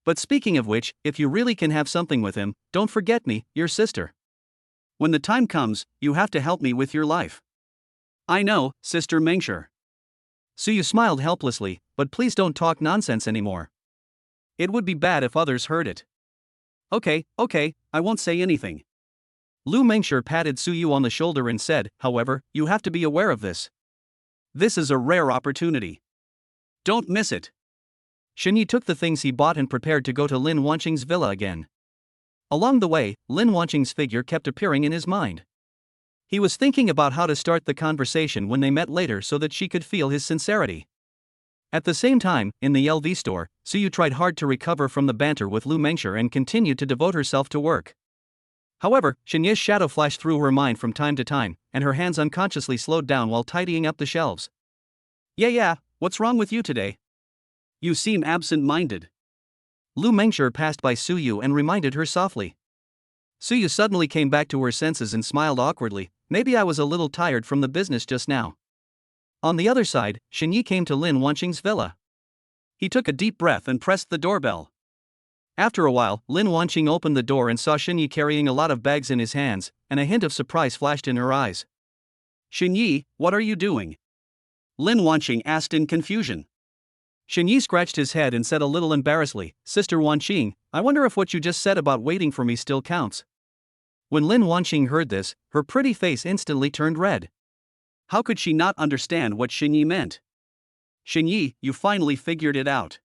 But speaking of which, if you really can have something with him, don't forget me, your sister. When the time comes, you have to help me with your life. I know, Sister Mengshi. Suyu smiled helplessly, but please don't talk nonsense anymore. It would be bad if others heard it. Okay, I won't say anything. Lu Mengshi patted Suyu on the shoulder and said, however, you have to be aware of this. This is a rare opportunity. Don't miss it. Shini took the things he bought and prepared to go to Lin Wanqing's villa again. Along the way, Lin Wanqing's figure kept appearing in his mind. He was thinking about how to start the conversation when they met later so that she could feel his sincerity. At the same time, in the LV store, Suyu tried hard to recover from the banter with Lu Mengshi and continued to devote herself to work. However, Xinye's shadow flashed through her mind from time to time, and her hands unconsciously slowed down while tidying up the shelves. Yeah, what's wrong with you today? You seem absent-minded. Lu Mengshi passed by Suyu and reminded her softly. Suyu suddenly came back to her senses and smiled awkwardly. Maybe I was a little tired from the business just now. On the other side, Xinye came to Lin Wanqing's villa. He took a deep breath and pressed the doorbell. After a while, Lin Wanqing opened the door and saw Xinye carrying a lot of bags in his hands, and a hint of surprise flashed in her eyes. Xinye, what are you doing? Lin Wanqing asked in confusion. Xinye scratched his head and said a little embarrassedly, Sister Wanqing, I wonder if what you just said about waiting for me still counts. When Lin Wanqing heard this, her pretty face instantly turned red. How could she not understand what Xinye meant? Xinye, you finally figured it out.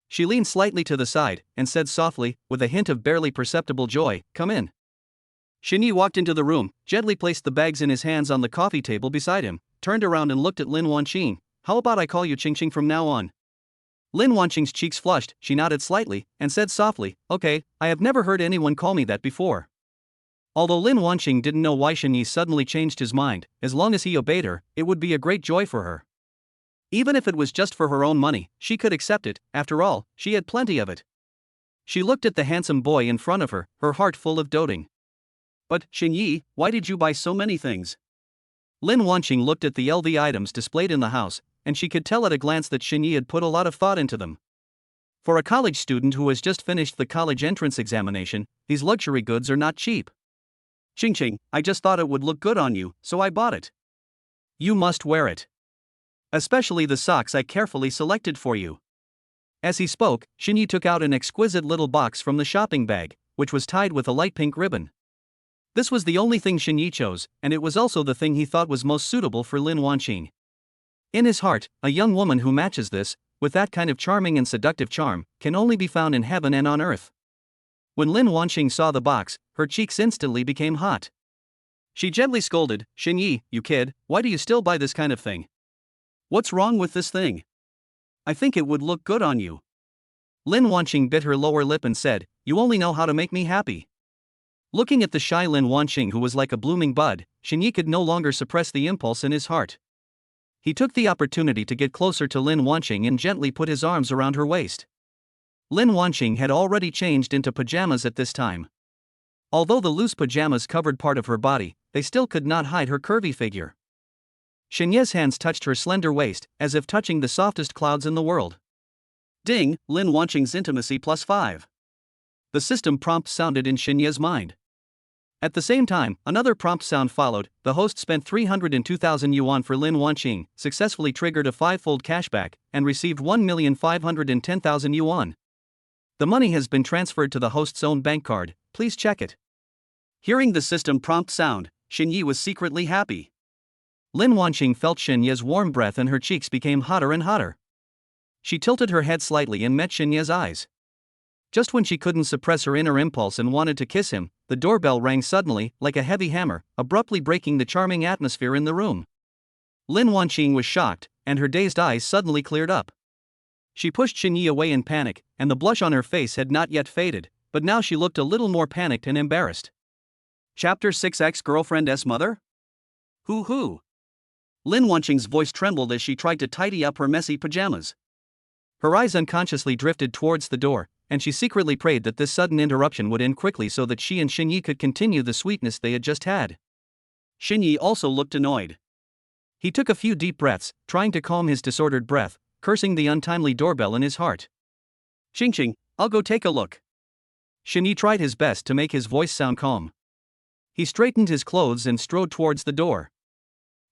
She leaned slightly to the side and said softly, with a hint of barely perceptible joy, come in. Xinye walked into the room, gently placed the bags in his hands on the coffee table beside him, turned around and looked at Lin Wanqing. How about I call you Qingqing from now on? Lin Wanqing's cheeks flushed, she nodded slightly, and said softly, okay, I have never heard anyone call me that before. Although Lin Wanqing didn't know why Xinye suddenly changed his mind, as long as he obeyed her, it would be a great joy for her. Even if it was just for her own money, she could accept it, after all, she had plenty of it. She looked at the handsome boy in front of her, her heart full of doting. But, Xinye, why did you buy so many things? Lin Wanqing looked at the LV items displayed in the house, and she could tell at a glance that Xinye had put a lot of thought into them. For a college student who has just finished the college entrance examination, these luxury goods are not cheap. Qingqing, I just thought it would look good on you, so I bought it. You must wear it. Especially the socks I carefully selected for you. As he spoke, Xinye took out an exquisite little box from the shopping bag, which was tied with a light pink ribbon. This was the only thing Xinye chose, and it was also the thing he thought was most suitable for Lin Wanqing. In his heart, a young woman who matches this, with that kind of charming and seductive charm, can only be found in heaven and on earth. When Lin Wanqing saw the box, her cheeks instantly became hot. She gently scolded, Xinye, you kid, why do you still buy this kind of thing? What's wrong with this thing? I think it would look good on you. Lin Wanqing bit her lower lip and said, you only know how to make me happy. Looking at the shy Lin Wanqing who was like a blooming bud, Xinye could no longer suppress the impulse in his heart. He took the opportunity to get closer to Lin Wanqing and gently put his arms around her waist. Lin Wanqing had already changed into pajamas at this time. Although the loose pajamas covered part of her body, they still could not hide her curvy figure. Xinye's hands touched her slender waist, as if touching the softest clouds in the world. Ding, Lin Wanqing's intimacy +5. The system prompt sounded in Xinye's mind. At the same time, another prompt sound followed. The host spent 302,000 yuan for Lin Wanqing, successfully triggered a 5-fold cashback, and received 1,510,000 yuan. The money has been transferred to the host's own bank card, please check it. Hearing the system prompt sound, Xinye was secretly happy. Lin Wanqing felt Xinye's warm breath and her cheeks became hotter and hotter. She tilted her head slightly and met Xinye's eyes. Just when she couldn't suppress her inner impulse and wanted to kiss him, the doorbell rang suddenly, like a heavy hammer, abruptly breaking the charming atmosphere in the room. Lin Wanqing was shocked, and her dazed eyes suddenly cleared up. She pushed Shini away in panic, and the blush on her face had not yet faded, but now she looked a little more panicked and embarrassed. Chapter 6 Ex-Girlfriend's Mother? Hoo-hoo! Lin Wanqing's voice trembled as she tried to tidy up her messy pajamas. Her eyes unconsciously drifted towards the door, and she secretly prayed that this sudden interruption would end quickly so that she and Xinyi could continue the sweetness they had just had. Xinyi also looked annoyed. He took a few deep breaths, trying to calm his disordered breath, cursing the untimely doorbell in his heart. Xing, I'll go take a look. Xinyi tried his best to make his voice sound calm. He straightened his clothes and strode towards the door.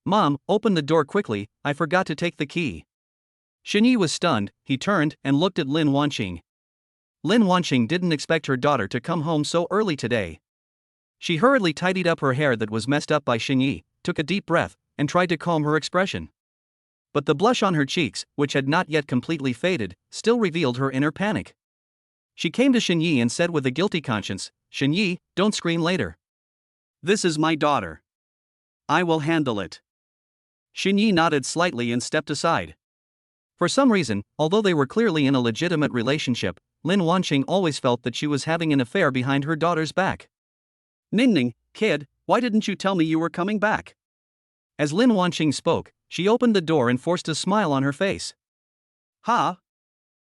Mom, open the door quickly, I forgot to take the key. Xinyi was stunned. He turned and looked at Lin Wanqing. Lin Wanqing didn't expect her daughter to come home so early today. She hurriedly tidied up her hair that was messed up by Xinyi, took a deep breath, and tried to calm her expression. But the blush on her cheeks, which had not yet completely faded, still revealed her inner panic. She came to Xinyi and said with a guilty conscience, "Xinyi, don't scream later. This is my daughter. I will handle it." Xinyi nodded slightly and stepped aside. For some reason, although they were clearly in a legitimate relationship, Lin Wanqing always felt that she was having an affair behind her daughter's back. Ning Ning, kid, why didn't you tell me you were coming back? As Lin Wanqing spoke, she opened the door and forced a smile on her face. Ha!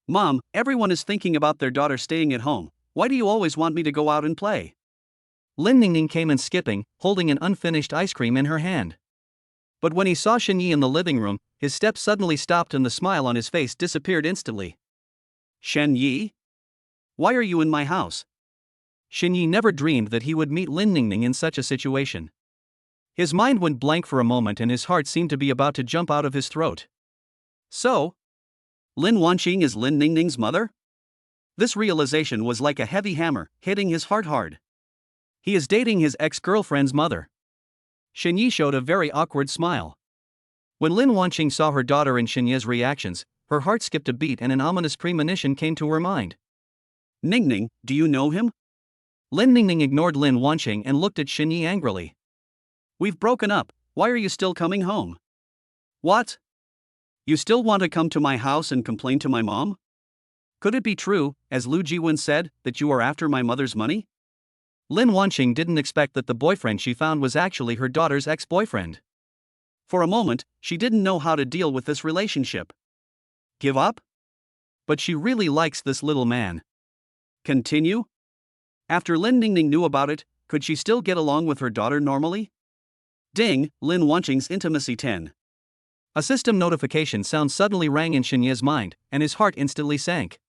Mom, everyone is thinking about their daughter staying at home. Why do you always want me to go out and play? Lin Ning Ning came in skipping, holding an unfinished ice cream in her hand. But when he saw Xinyi in the living room, his steps suddenly stopped and the smile on his face disappeared instantly. Xinyi? Why are you in my house? Xinyi never dreamed that he would meet Lin Ning Ning in such a situation. His mind went blank for a moment and his heart seemed to be about to jump out of his throat. So? Lin Wanqing is Lin Ning Ning's mother? This realization was like a heavy hammer, hitting his heart hard. He is dating his ex-girlfriend's mother. Xinyi showed a very awkward smile. When Lin Wanqing saw her daughter and Xinyi's reactions, her heart skipped a beat and an ominous premonition came to her mind. Ning Ning, do you know him? Lin Ning Ning ignored Lin Wanqing and looked at Xinyi angrily. We've broken up, why are you still coming home? What? You still want to come to my house and complain to my mom? Could it be true, as Lu Jiwen said, that you are after my mother's money? Lin Wanqing didn't expect that the boyfriend she found was actually her daughter's ex-boyfriend. For a moment, she didn't know how to deal with this relationship. Give up? But she really likes this little man. Continue? After Lin Ning Ning knew about it, could she still get along with her daughter normally? Ding, Lin Wanqing's intimacy 10. A system notification sound suddenly rang in Xinye's mind, and his heart instantly sank.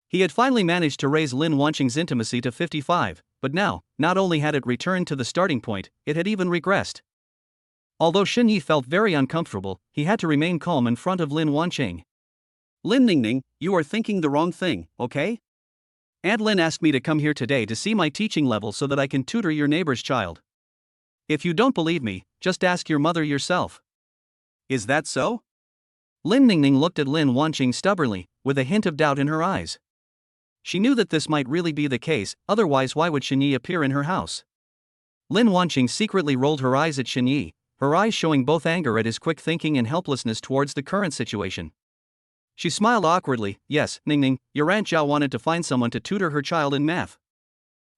He had finally managed to raise Lin Wanqing's intimacy to 55, but now, not only had it returned to the starting point, it had even regressed. Although Xinyi felt very uncomfortable, he had to remain calm in front of Lin Wanqing. Lin Ning Ning, you are thinking the wrong thing, okay? Aunt Lin asked me to come here today to see my teaching level so that I can tutor your neighbor's child. If you don't believe me, just ask your mother yourself. Is that so? Lin Ning Ning looked at Lin Wanqing stubbornly, with a hint of doubt in her eyes. She knew that this might really be the case, otherwise why would Xinyi appear in her house? Lin Wanqing secretly rolled her eyes at Xinyi, her eyes showing both anger at his quick thinking and helplessness towards the current situation. She smiled awkwardly. Yes, Ning Ning, your Aunt Zhao wanted to find someone to tutor her child in math.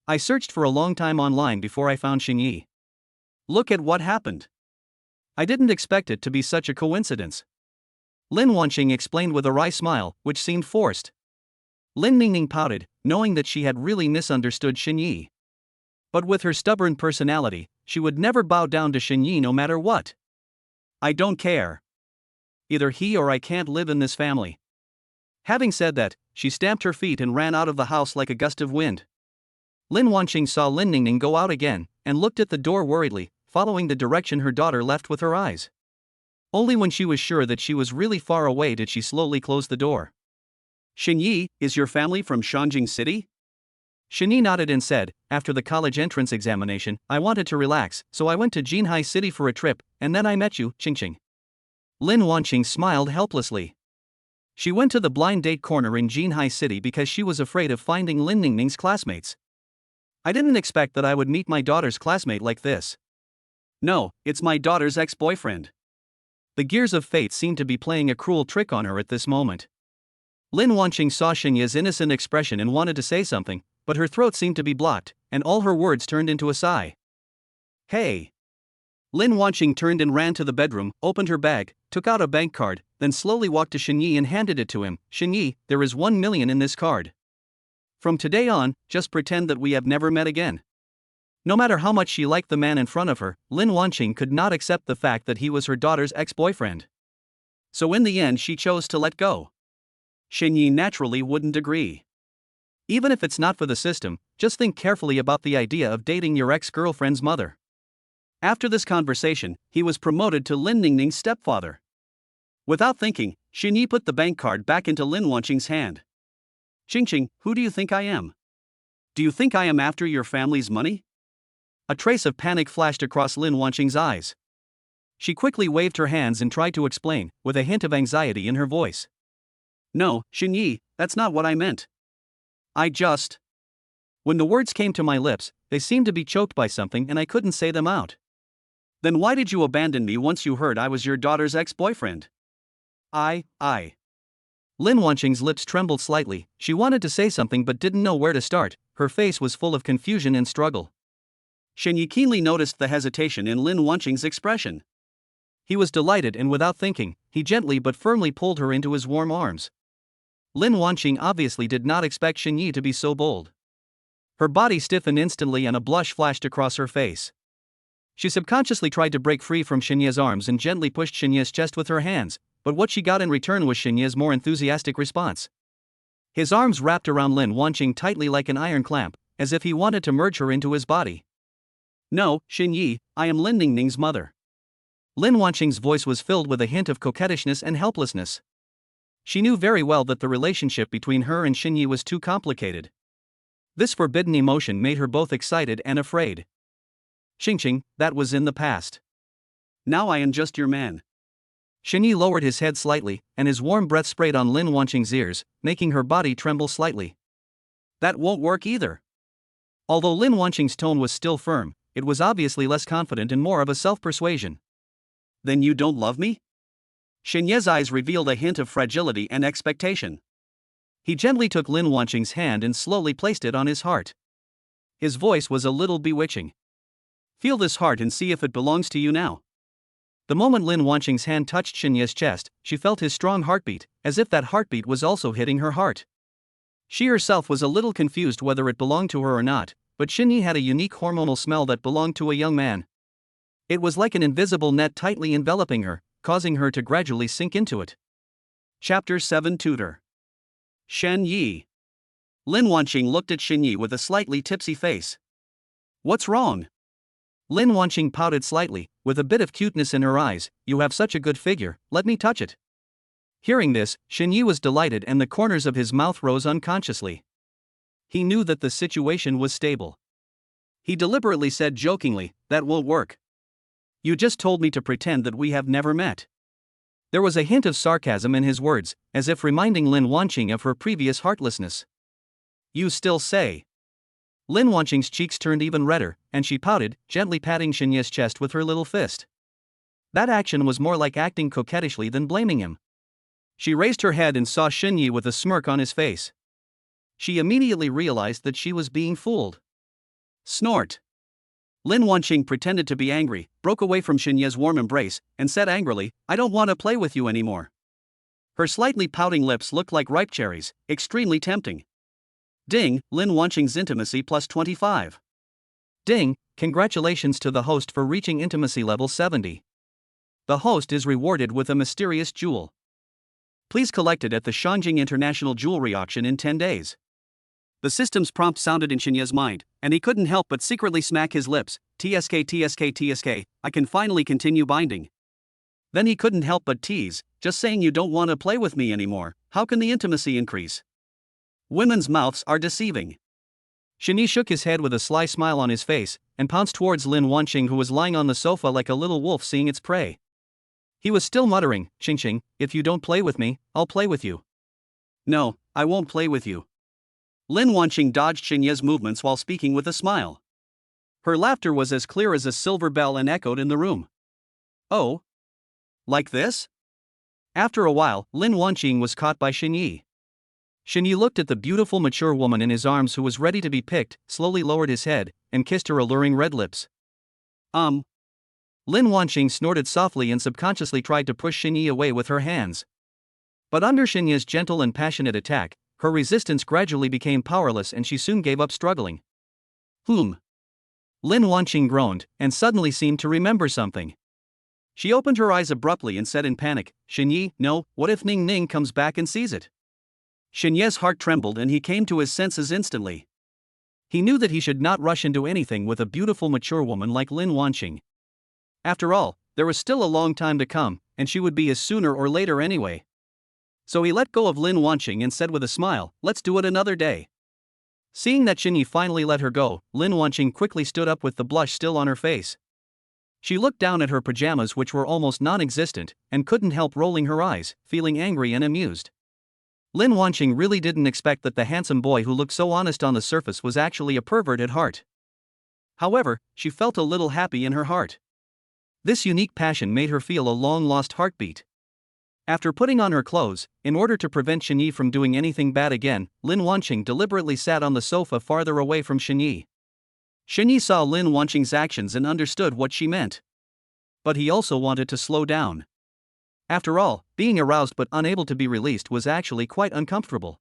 I searched for a long time online before I found Xinyi. Look at what happened. I didn't expect it to be such a coincidence. Lin Wanqing explained with a wry smile, which seemed forced. Lin Ning Ning pouted, knowing that she had really misunderstood Xinyi. But with her stubborn personality, she would never bow down to Xinyi no matter what. I don't care. Either he or I can't live in this family. Having said that, she stamped her feet and ran out of the house like a gust of wind. Lin Wanqing saw Lin Ning Ning go out again, and looked at the door worriedly, following the direction her daughter left with her eyes. Only when she was sure that she was really far away did she slowly close the door. Xinyi, is your family from Shanjing City? Xinyi nodded and said, after the college entrance examination, I wanted to relax, so I went to Jinhai City for a trip, and then I met you, Qingqing. Lin Wanqing smiled helplessly. She went to the blind date corner in Jinhai City because she was afraid of finding Lin Ning Ning's classmates. I didn't expect that I would meet my daughter's classmate like this. No, it's my daughter's ex-boyfriend. The gears of fate seemed to be playing a cruel trick on her at this moment. Lin Wanqing saw Xinye's innocent expression and wanted to say something, but her throat seemed to be blocked, and all her words turned into a sigh. Hey! Lin Wanqing turned and ran to the bedroom, opened her bag, took out a bank card, then slowly walked to Xinye and handed it to him. Xinye, there is 1 million in this card. From today on, just pretend that we have never met again. No matter how much she liked the man in front of her, Lin Wanqing could not accept the fact that he was her daughter's ex-boyfriend. So in the end she chose to let go. Xinye naturally wouldn't agree. Even if it's not for the system, just think carefully about the idea of dating your ex-girlfriend's mother. After this conversation, he was promoted to Lin Ning Ning's stepfather. Without thinking, Xinye put the bank card back into Lin Wanqing's hand. Qingqing, who do you think I am? Do you think I am after your family's money? A trace of panic flashed across Lin Wanqing's eyes. She quickly waved her hands and tried to explain, with a hint of anxiety in her voice. No, Xinye, that's not what I meant. When the words came to my lips, they seemed to be choked by something and I couldn't say them out. Then why did you abandon me once you heard I was your daughter's ex-boyfriend? Lin Wanqing's lips trembled slightly. She wanted to say something but didn't know where to start. Her face was full of confusion and struggle. Xinye keenly noticed the hesitation in Lin Wanqing's expression. He was delighted and without thinking, he gently but firmly pulled her into his warm arms. Lin Wanqing obviously did not expect Xinye to be so bold. Her body stiffened instantly and a blush flashed across her face. She subconsciously tried to break free from Xinye's arms and gently pushed Xinye's chest with her hands, but what she got in return was Xinye's more enthusiastic response. His arms wrapped around Lin Wanqing tightly like an iron clamp, as if he wanted to merge her into his body. No, Xinye, I am Lin Ning Ning's mother. Lin Wanqing's voice was filled with a hint of coquettishness and helplessness. She knew very well that the relationship between her and Xinye was too complicated. This forbidden emotion made her both excited and afraid. Qingqing, that was in the past. Now I am just your man. Xinye lowered his head slightly, and his warm breath sprayed on Lin Wanqing's ears, making her body tremble slightly. That won't work either. Although Lin Wanqing's tone was still firm, it was obviously less confident and more of a self-persuasion. Then you don't love me? Xinye's eyes revealed a hint of fragility and expectation. He gently took Lin Wanqing's hand and slowly placed it on his heart. His voice was a little bewitching. Feel this heart and see if it belongs to you now. The moment Lin Wanqing's hand touched Xinye's chest, she felt his strong heartbeat, as if that heartbeat was also hitting her heart. She herself was a little confused whether it belonged to her or not, but Xinye had a unique hormonal smell that belonged to a young man. It was like an invisible net tightly enveloping her, causing her to gradually sink into it. Chapter 7 Tutor Shen Yi. Lin Wanqing looked at Xinye with a slightly tipsy face. What's wrong? Lin Wanqing pouted slightly, with a bit of cuteness in her eyes. You have such a good figure, let me touch it. Hearing this, Xinye was delighted and the corners of his mouth rose unconsciously. He knew that the situation was stable. He deliberately said jokingly, that won't work. You just told me to pretend that we have never met. There was a hint of sarcasm in his words, as if reminding Lin Wanqing of her previous heartlessness. You still say. Lin Wanqing's cheeks turned even redder, and she pouted, gently patting Xinye's chest with her little fist. That action was more like acting coquettishly than blaming him. She raised her head and saw Xinye with a smirk on his face. She immediately realized that she was being fooled. Snort. Lin Wanqing pretended to be angry, broke away from Xinye's warm embrace, and said angrily, I don't want to play with you anymore. Her slightly pouting lips looked like ripe cherries, extremely tempting. Ding, Lin Wanqing's intimacy plus 25. Ding, congratulations to the host for reaching intimacy level 70. The host is rewarded with a mysterious jewel. Please collect it at the Shangjing International Jewelry Auction in 10 days. The system's prompt sounded in Xinye's mind, and he couldn't help but secretly smack his lips. TSK, I can finally continue binding. Then he couldn't help but tease, just saying you don't want to play with me anymore, how can the intimacy increase? Women's mouths are deceiving. Xinye shook his head with a sly smile on his face, and pounced towards Lin Wanqing who was lying on the sofa like a little wolf seeing its prey. He was still muttering, Qingqing, if you don't play with me, I'll play with you. No, I won't play with you. Lin Wanqing dodged Xinye's movements while speaking with a smile. Her laughter was as clear as a silver bell and echoed in the room. Oh? Like this? After a while, Lin Wanqing was caught by Xinye. Xinye looked at the beautiful mature woman in his arms who was ready to be picked, slowly lowered his head, and kissed her alluring red lips. Lin Wanqing snorted softly and subconsciously tried to push Xinye away with her hands. But under Xinye's gentle and passionate attack, her resistance gradually became powerless and she soon gave up struggling. Lin Wanqing groaned, and suddenly seemed to remember something. She opened her eyes abruptly and said in panic, "Xinye, no, what if Ning Ning comes back and sees it?" Xinye's heart trembled and he came to his senses instantly. He knew that he should not rush into anything with a beautiful mature woman like Lin Wanqing. After all, there was still a long time to come, and she would be his sooner or later anyway. So he let go of Lin Wanqing and said with a smile, "Let's do it another day." Seeing that Xinye finally let her go, Lin Wanqing quickly stood up with the blush still on her face. She looked down at her pajamas, which were almost non-existent, and couldn't help rolling her eyes, feeling angry and amused. Lin Wanqing really didn't expect that the handsome boy who looked so honest on the surface was actually a pervert at heart. However, she felt a little happy in her heart. This unique passion made her feel a long-lost heartbeat. After putting on her clothes, in order to prevent Xinye from doing anything bad again, Lin Wanqing deliberately sat on the sofa farther away from Xinye. Xinye saw Lin Wanqing's actions and understood what she meant. But he also wanted to slow down. After all, being aroused but unable to be released was actually quite uncomfortable.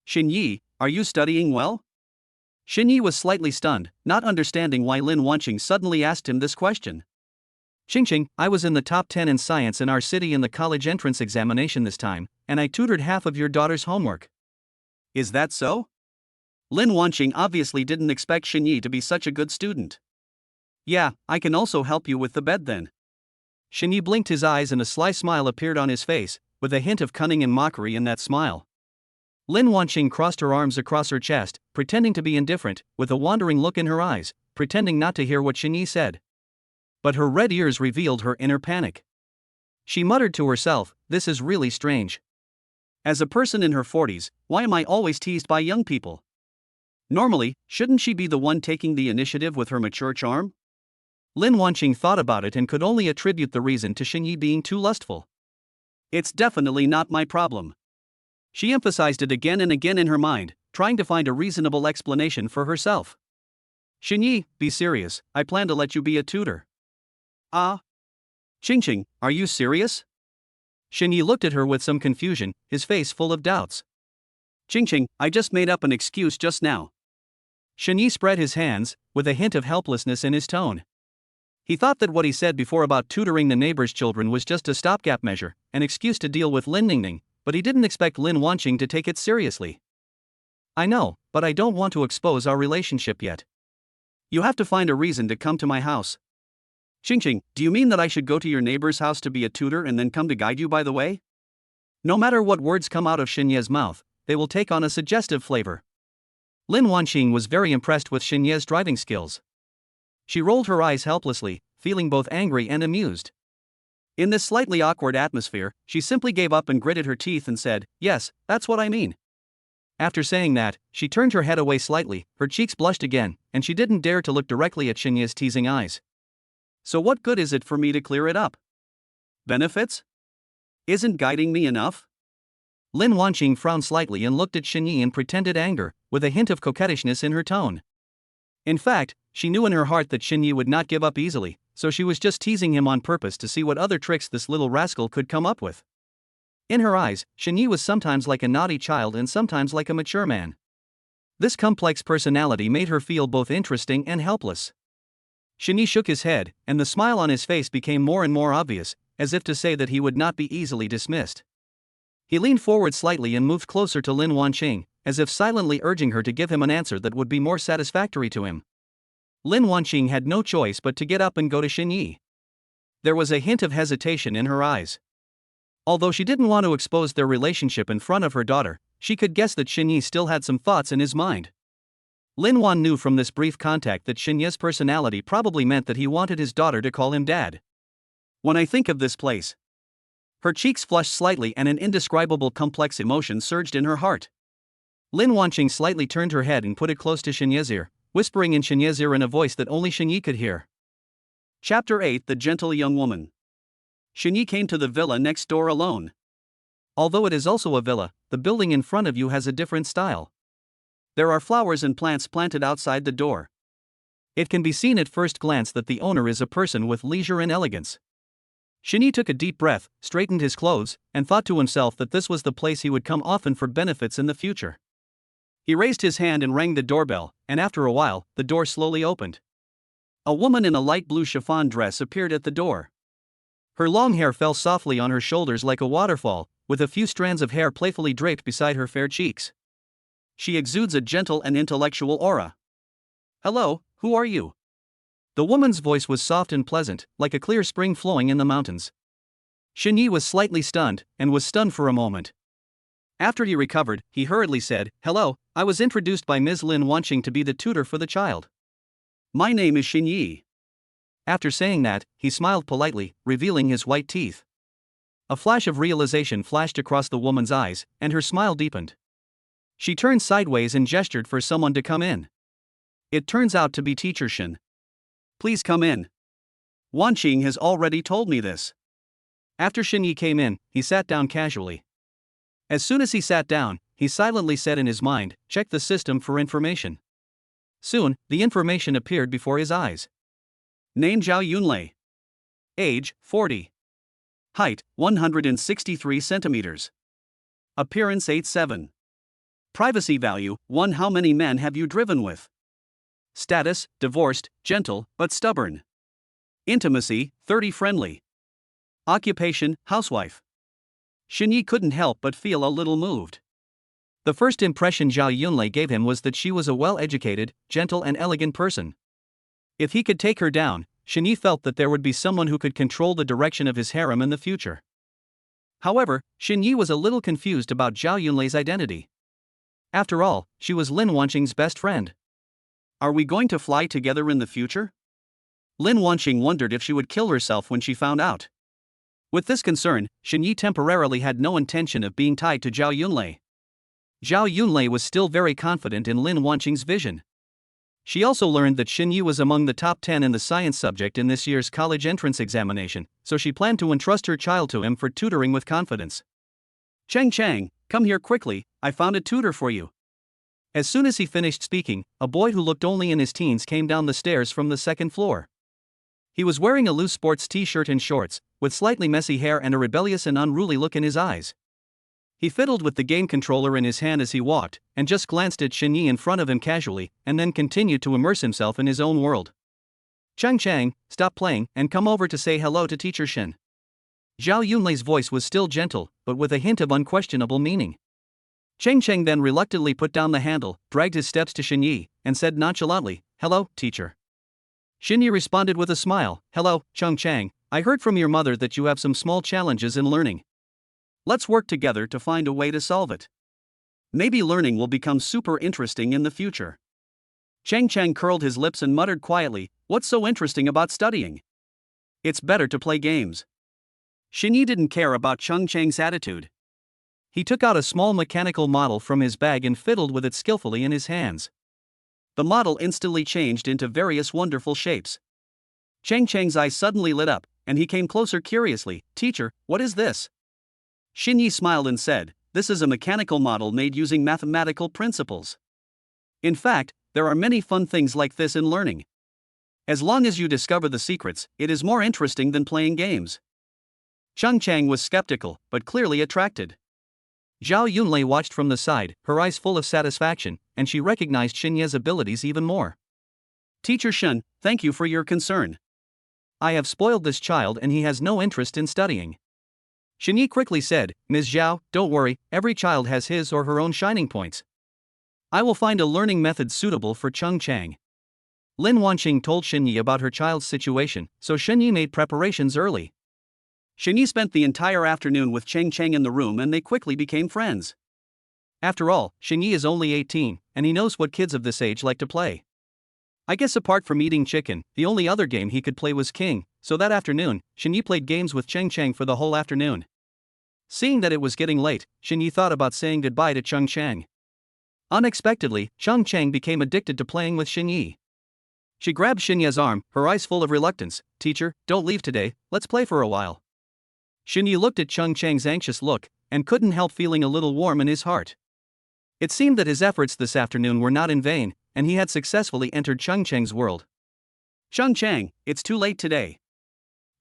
"Xinye, are you studying well?" Xinye was slightly stunned, not understanding why Lin Wanqing suddenly asked him this question. "Qingqing, I was in the top 10 in science in our city in the college entrance examination this time, and I tutored half of your daughter's homework." "Is that so?" Lin Wanqing obviously didn't expect Xinye to be such a good student. "Yeah, I can also help you with the bed then." Xinye blinked his eyes and a sly smile appeared on his face, with a hint of cunning and mockery in that smile. Lin Wanqing crossed her arms across her chest, pretending to be indifferent, with a wandering look in her eyes, pretending not to hear what Xinye said. But her red ears revealed her inner panic. She muttered to herself, "This is really strange. As a person in her 40s, why am I always teased by young people? Normally, shouldn't she be the one taking the initiative with her mature charm?" Lin Wanqing thought about it and could only attribute the reason to Xinye being too lustful. "It's definitely not my problem." She emphasized it again and again in her mind, trying to find a reasonable explanation for herself. "Xinye, be serious, I plan to let you be a tutor." "Ah? Qingqing, are you serious?" Xinye looked at her with some confusion, his face full of doubts. "Qingqing, I just made up an excuse just now." Xinye spread his hands, with a hint of helplessness in his tone. He thought that what he said before about tutoring the neighbor's children was just a stopgap measure, an excuse to deal with Lin Ning Ning, but he didn't expect Lin Wanqing to take it seriously. "I know, but I don't want to expose our relationship yet. You have to find a reason to come to my house." "Qingqing, do you mean that I should go to your neighbor's house to be a tutor and then come to guide you by the way?" No matter what words come out of Xinye's mouth, they will take on a suggestive flavor. Lin Wanqing was very impressed with Xinye's driving skills. She rolled her eyes helplessly, feeling both angry and amused. In this slightly awkward atmosphere, she simply gave up and gritted her teeth and said, "Yes, that's what I mean." After saying that, she turned her head away slightly, her cheeks blushed again, and she didn't dare to look directly at Xinye's teasing eyes. "So what good is it for me to clear it up? Benefits? Isn't guiding me enough?" Lin Wanqing frowned slightly and looked at Xinye in pretended anger, with a hint of coquettishness in her tone. In fact, she knew in her heart that Xinye would not give up easily, so she was just teasing him on purpose to see what other tricks this little rascal could come up with. In her eyes, Xinye was sometimes like a naughty child and sometimes like a mature man. This complex personality made her feel both interesting and helpless. Xinye shook his head, and the smile on his face became more and more obvious, as if to say that he would not be easily dismissed. He leaned forward slightly and moved closer to Lin Wanqing, as if silently urging her to give him an answer that would be more satisfactory to him. Lin Wanqing had no choice but to get up and go to Xinye. There was a hint of hesitation in her eyes. Although she didn't want to expose their relationship in front of her daughter, she could guess that Xinye still had some thoughts in his mind. Lin Wan knew from this brief contact that Xinye's personality probably meant that he wanted his daughter to call him dad. "When I think of this place..." Her cheeks flushed slightly and an indescribable complex emotion surged in her heart. Lin Wanqing slightly turned her head and put it close to Xinye's ear, whispering in Xinye's ear in a voice that only Xinye could hear. Chapter 8: The Gentle Young Woman. Xinye came to the villa next door alone. Although it is also a villa, the building in front of you has a different style. There are flowers and plants planted outside the door. It can be seen at first glance that the owner is a person with leisure and elegance. Shini took a deep breath, straightened his clothes, and thought to himself that this was the place he would come often for benefits in the future. He raised his hand and rang the doorbell, and after a while, the door slowly opened. A woman in a light blue chiffon dress appeared at the door. Her long hair fell softly on her shoulders like a waterfall, with a few strands of hair playfully draped beside her fair cheeks. She exudes a gentle and intellectual aura. "Hello, who are you?" The woman's voice was soft and pleasant, like a clear spring flowing in the mountains. Xinye was slightly stunned, and was stunned for a moment. After he recovered, he hurriedly said, "Hello, I was introduced by Ms. Lin Wanqing to be the tutor for the child. My name is Xinye." After saying that, he smiled politely, revealing his white teeth. A flash of realization flashed across the woman's eyes, and her smile deepened. She turned sideways and gestured for someone to come in. It turns out to be Teacher Shin. "Please come in. Wanqing has already told me this." After Xinye came in, he sat down casually. As soon as he sat down, he silently said in his mind, "Check the system for information." Soon, the information appeared before his eyes. Name Zhao Yunlei. Age, 40. Height, 163 centimeters. Appearance 8'7". Privacy value, 1. How many men have you driven with? Status, divorced, gentle, but stubborn. Intimacy, 30 friendly. Occupation, housewife. Xinye couldn't help but feel a little moved. The first impression Zhao Yunlei gave him was that she was a well-educated, gentle and elegant person. If he could take her down, Xinye felt that there would be someone who could control the direction of his harem in the future. However, Xinye was a little confused about Zhao Yunlei's identity. After all, she was Lin Wanqing's best friend. Are we going to fly together in the future? Lin Wanqing wondered if she would kill herself when she found out. With this concern, Xinye temporarily had no intention of being tied to Zhao Yunlei. Zhao Yunlei was still very confident in Lin Wanqing's vision. She also learned that Xinye was among the top 10 in the science subject in this year's college entrance examination, so she planned to entrust her child to him for tutoring with confidence. "Chang, come here quickly, I found a tutor for you." As soon as he finished speaking, a boy who looked only in his teens came down the stairs from the second floor. He was wearing a loose sports t-shirt and shorts, with slightly messy hair and a rebellious and unruly look in his eyes. He fiddled with the game controller in his hand as he walked, and just glanced at Xinye in front of him casually, and then continued to immerse himself in his own world. "Chang, stop playing, and come over to say hello to Teacher Shin." Zhao Yunlei's voice was still gentle, but with a hint of unquestionable meaning. Chang then reluctantly put down the handle, dragged his steps to Xinye, and said nonchalantly, "Hello, teacher." Xinye responded with a smile, "Hello, Chang, I heard from your mother that you have some small challenges in learning. Let's work together to find a way to solve it. Maybe learning will become super interesting in the future." Chang curled his lips and muttered quietly, "What's so interesting about studying? It's better to play games." Xinye didn't care about Chang's attitude. He took out a small mechanical model from his bag and fiddled with it skillfully in his hands. The model instantly changed into various wonderful shapes. Chang's eyes suddenly lit up, and he came closer curiously. "Teacher, what is this?" Xinye smiled and said, "This is a mechanical model made using mathematical principles. In fact, there are many fun things like this in learning. As long as you discover the secrets, it is more interesting than playing games." Chang was skeptical, but clearly attracted. Zhao Yunlei watched from the side, her eyes full of satisfaction, and she recognized Xinye's abilities even more. "Teacher Shin, thank you for your concern. I have spoiled this child and he has no interest in studying." Xinye quickly said, "Ms. Zhao, don't worry, every child has his or her own shining points. I will find a learning method suitable for Chang." Lin Wanqing told Xinye about her child's situation, so Xinye made preparations early. Xinye spent the entire afternoon with Chang in the room and they quickly became friends. After all, Xinye is only 18, and he knows what kids of this age like to play. I guess apart from eating chicken, the only other game he could play was King, so that afternoon, Xinye played games with Chang for the whole afternoon. Seeing that it was getting late, Xinye thought about saying goodbye to Chang. Unexpectedly, Cheng Cheng became addicted to playing with Xinyi. She grabbed Xinya's arm, her eyes full of reluctance. "Teacher, don't leave today, let's play for a while." Xinyi looked at Cheng Cheng's anxious look, and couldn't help feeling a little warm in his heart. It seemed that his efforts this afternoon were not in vain, and he had successfully entered Cheng Cheng's world. "Cheng Cheng, it's too late today.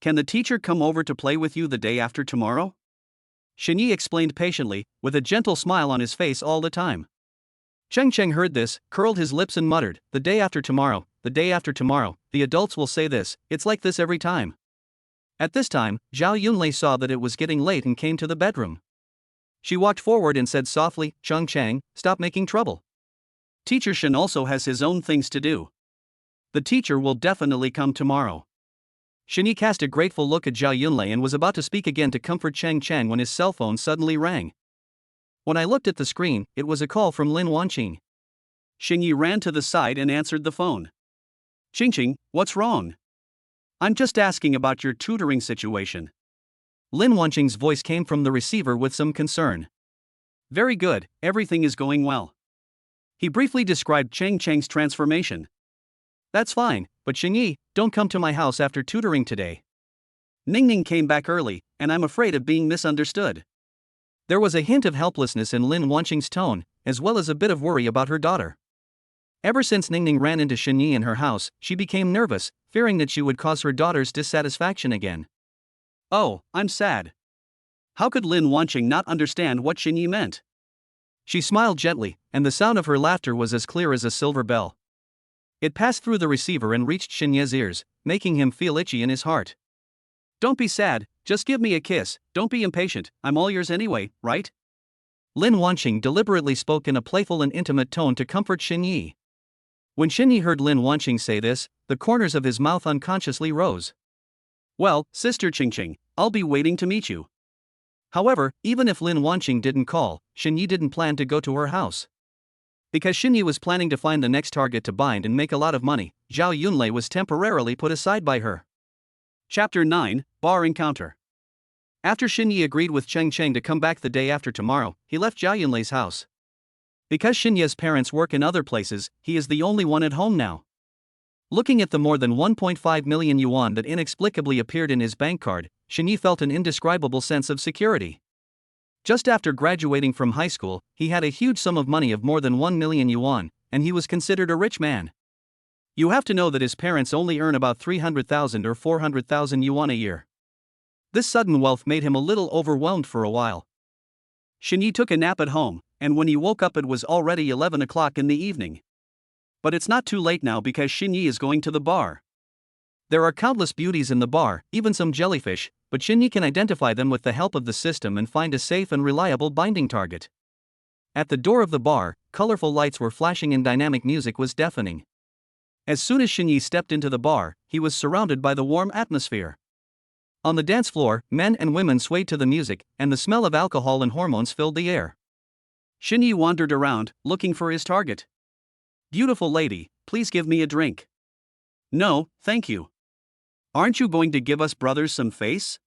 Can the teacher come over to play with you the day after tomorrow?" Xinyi explained patiently, with a gentle smile on his face all the time. Cheng Cheng heard this, curled his lips and muttered, "The day after tomorrow, the day after tomorrow, the adults will say this, it's like this every time." At this time, Zhao Yunlei saw that it was getting late and came to the bedroom. She walked forward and said softly, "Cheng Cheng, stop making trouble. Teacher Shen also has his own things to do. The teacher will definitely come tomorrow." Xinyi cast a grateful look at Zhao Yunlei and was about to speak again to comfort Cheng Cheng when his cell phone suddenly rang. When I looked at the screen, it was a call from Lin Wanqing. Xinyi ran to the side and answered the phone. "Qingqing, what's wrong? I'm just asking about your tutoring situation." Lin Wanqing's voice came from the receiver with some concern. "Very good, everything is going well." He briefly described Cheng Cheng's transformation. "That's fine, but Xinyi, don't come to my house after tutoring today. Ning Ning came back early, and I'm afraid of being misunderstood." There was a hint of helplessness in Lin Wanqing's tone, as well as a bit of worry about her daughter. Ever since Ning Ning ran into Xinyi in her house, she became nervous, fearing that she would cause her daughter's dissatisfaction again. "Oh, I'm sad." How could Lin Wanqing not understand what Xinyi meant? She smiled gently, and the sound of her laughter was as clear as a silver bell. It passed through the receiver and reached Xinyi's ears, making him feel itchy in his heart. "Don't be sad, just give me a kiss, don't be impatient, I'm all yours anyway, right?" Lin Wanqing deliberately spoke in a playful and intimate tone to comfort Xinyi. When Xinyi heard Lin Wanqing say this, the corners of his mouth unconsciously rose. "Well, Sister Qingqing, I'll be waiting to meet you." However, even if Lin Wanqing didn't call, Xinyi didn't plan to go to her house. Because Xinyi was planning to find the next target to bind and make a lot of money, Zhao Yunlei was temporarily put aside by her. Chapter 9, Bar Encounter. After Xinyi agreed with Cheng Cheng to come back the day after tomorrow, he left Zhao Yunlei's house. Because Xinyi's parents work in other places, he is the only one at home now. Looking at the more than 1.5 million yuan that inexplicably appeared in his bank card, Xinyi felt an indescribable sense of security. Just after graduating from high school, he had a huge sum of money of more than 1 million yuan, and he was considered a rich man. You have to know that his parents only earn about 300,000 or 400,000 yuan a year. This sudden wealth made him a little overwhelmed for a while. Xinyi took a nap at home, and when he woke up it was already 11 o'clock in the evening. But it's not too late now because Xinyi is going to the bar. There are countless beauties in the bar, even some jellyfish, but Xinyi can identify them with the help of the system and find a safe and reliable binding target. At the door of the bar, colorful lights were flashing and dynamic music was deafening. As soon as Xinyi stepped into the bar, he was surrounded by the warm atmosphere. On the dance floor, men and women swayed to the music, and the smell of alcohol and hormones filled the air. Xinyi wandered around, looking for his target. "Beautiful lady, please give me a drink." "No, thank you." "Aren't you going to give us brothers some face?"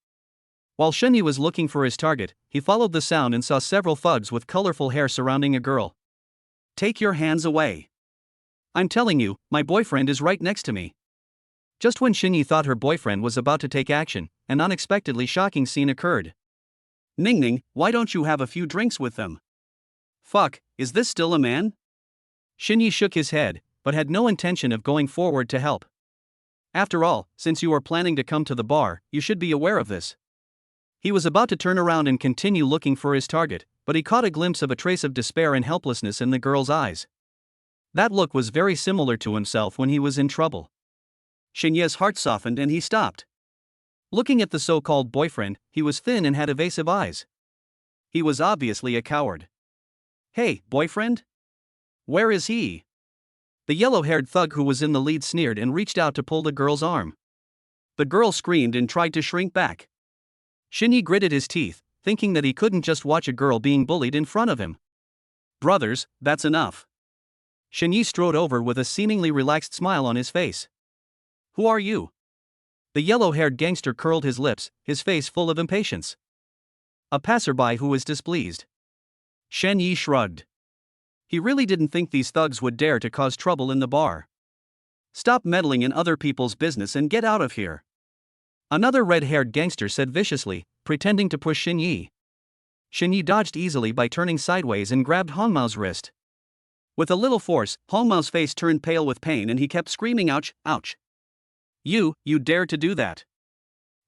While Xinyi was looking for his target, he followed the sound and saw several thugs with colorful hair surrounding a girl. "Take your hands away. I'm telling you, my boyfriend is right next to me." Just when Xinyi thought her boyfriend was about to take action, an unexpectedly shocking scene occurred. "Ning Ning, why don't you have a few drinks with them?" "Fuck, is this still a man?" Xinyi shook his head, but had no intention of going forward to help. "After all, since you are planning to come to the bar, you should be aware of this." He was about to turn around and continue looking for his target, but he caught a glimpse of a trace of despair and helplessness in the girl's eyes. That look was very similar to himself when he was in trouble. Xinyi's heart softened and he stopped. Looking at the so-called boyfriend, he was thin and had evasive eyes. He was obviously a coward. "Hey, boyfriend? Where is he?" The yellow-haired thug who was in the lead sneered and reached out to pull the girl's arm. The girl screamed and tried to shrink back. Xinyi gritted his teeth, thinking that he couldn't just watch a girl being bullied in front of him. "Brothers, that's enough." Xinyi strode over with a seemingly relaxed smile on his face. "Who are you?" The yellow-haired gangster curled his lips, his face full of impatience. "A passerby who is displeased." Xinyi shrugged. He really didn't think these thugs would dare to cause trouble in the bar. Stop meddling in other people's business and get out of here. Another red-haired gangster said viciously, pretending to push Xin Yi. Xin Yi dodged easily by turning sideways and grabbed Hong Mao's wrist. With a little force, Hong Mao's face turned pale with pain and he kept screaming ouch, ouch. You dared to do that.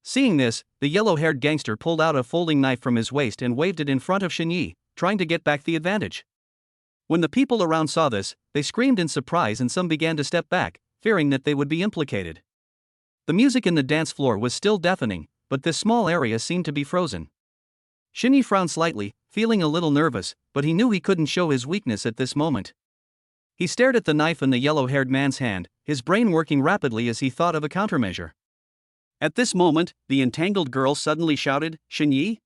Seeing this, the yellow-haired gangster pulled out a folding knife from his waist and waved it in front of Xin Yi, trying to get back the advantage. When the people around saw this, they screamed in surprise and some began to step back, fearing that they would be implicated. The music in the dance floor was still deafening, but this small area seemed to be frozen. Xin Yi frowned slightly, feeling a little nervous, but he knew he couldn't show his weakness at this moment. He stared at the knife in the yellow-haired man's hand, his brain working rapidly as he thought of a countermeasure. At this moment, the entangled girl suddenly shouted, "Xin Yi?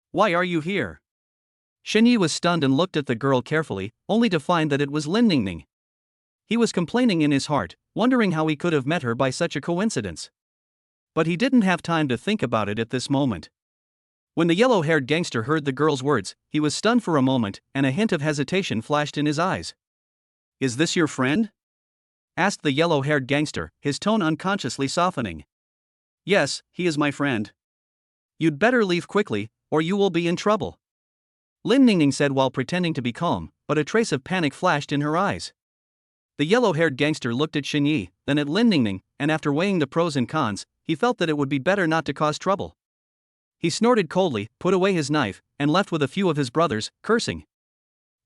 Why are you here?" Xin Yi was stunned and looked at the girl carefully, only to find that it was Lin Ning Ning. He was complaining in his heart, wondering how he could have met her by such a coincidence. But he didn't have time to think about it at this moment. When the yellow-haired gangster heard the girl's words, he was stunned for a moment, and a hint of hesitation flashed in his eyes. "Is this your friend?" asked the yellow-haired gangster, his tone unconsciously softening. "Yes, he is my friend." "You'd better leave quickly, or you will be in trouble," Lin Ning Ning said while pretending to be calm, but a trace of panic flashed in her eyes. The yellow-haired gangster looked at Xin Yi, then at Lin Ning Ning, and after weighing the pros and cons, he felt that it would be better not to cause trouble. He snorted coldly, put away his knife, and left with a few of his brothers, cursing.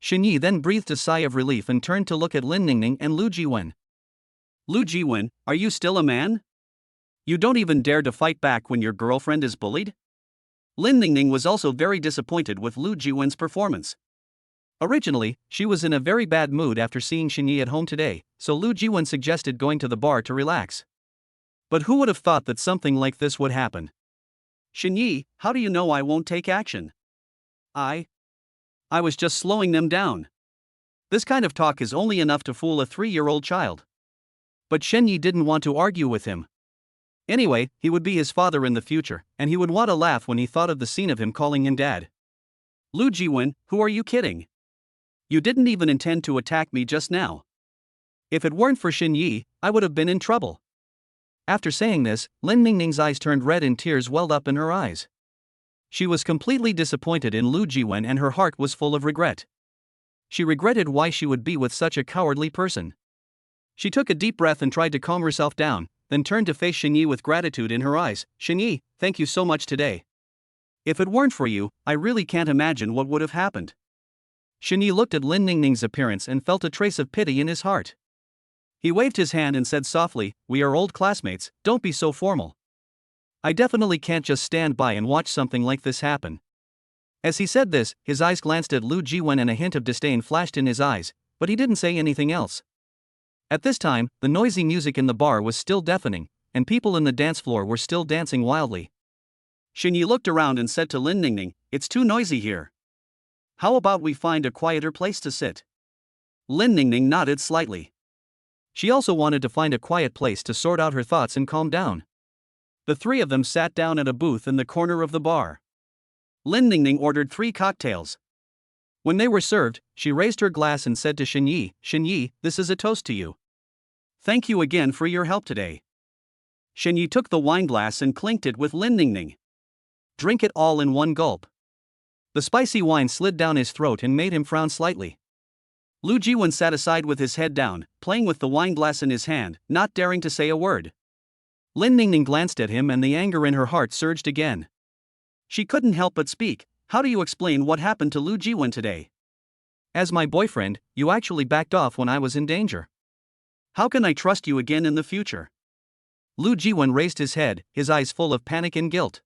Xin Yi then breathed a sigh of relief and turned to look at Lin Ning Ning and Lu Jiwen. "Lu Jiwen, are you still a man? You don't even dare to fight back when your girlfriend is bullied?" Lin Ning Ning was also very disappointed with Lu Jiwen's performance. Originally, she was in a very bad mood after seeing Xin Yi at home today, so Lu Jiwen suggested going to the bar to relax. But who would have thought that something like this would happen? "Xin Yi, how do you know I won't take action?" I was just slowing them down." This kind of talk is only enough to fool a 3-year-old child. But Xin Yi didn't want to argue with him. Anyway, he would be his father in the future, and he would want to laugh when he thought of the scene of him calling him dad. "Lu Jiwen, who are you kidding? You didn't even intend to attack me just now. If it weren't for Xin Yi, I would have been in trouble." After saying this, Lin Ning Ning's eyes turned red and tears welled up in her eyes. She was completely disappointed in Lu Jiwen and her heart was full of regret. She regretted why she would be with such a cowardly person. She took a deep breath and tried to calm herself down, then turned to face Xin Yi with gratitude in her eyes. "Xin Yi, thank you so much today. If it weren't for you, I really can't imagine what would have happened." Xin Yi looked at Lin Ning Ning's appearance and felt a trace of pity in his heart. He waved his hand and said softly, "We are old classmates, don't be so formal. I definitely can't just stand by and watch something like this happen." As he said this, his eyes glanced at Lu Jiwen and a hint of disdain flashed in his eyes, but he didn't say anything else. At this time, the noisy music in the bar was still deafening, and people in the dance floor were still dancing wildly. Xin Yi looked around and said to Lin Ning Ning, "It's too noisy here. How about we find a quieter place to sit?" Lin Ning Ning nodded slightly. She also wanted to find a quiet place to sort out her thoughts and calm down. The three of them sat down at a booth in the corner of the bar. Lin Ning Ning ordered 3 cocktails. When they were served, she raised her glass and said to Xin Yi, "Xin Yi, this is a toast to you. Thank you again for your help today." Xin Yi took the wine glass and clinked it with Lin Ning Ning. "Drink it all in one gulp." The spicy wine slid down his throat and made him frown slightly. Lu Jiwen sat aside with his head down, playing with the wine glass in his hand, not daring to say a word. Lin Ning Ning glanced at him and the anger in her heart surged again. She couldn't help but speak. "How do you explain what happened to Lu Jiwen today? As my boyfriend, you actually backed off when I was in danger. How can I trust you again in the future?" Lu Jiwen raised his head, his eyes full of panic and guilt.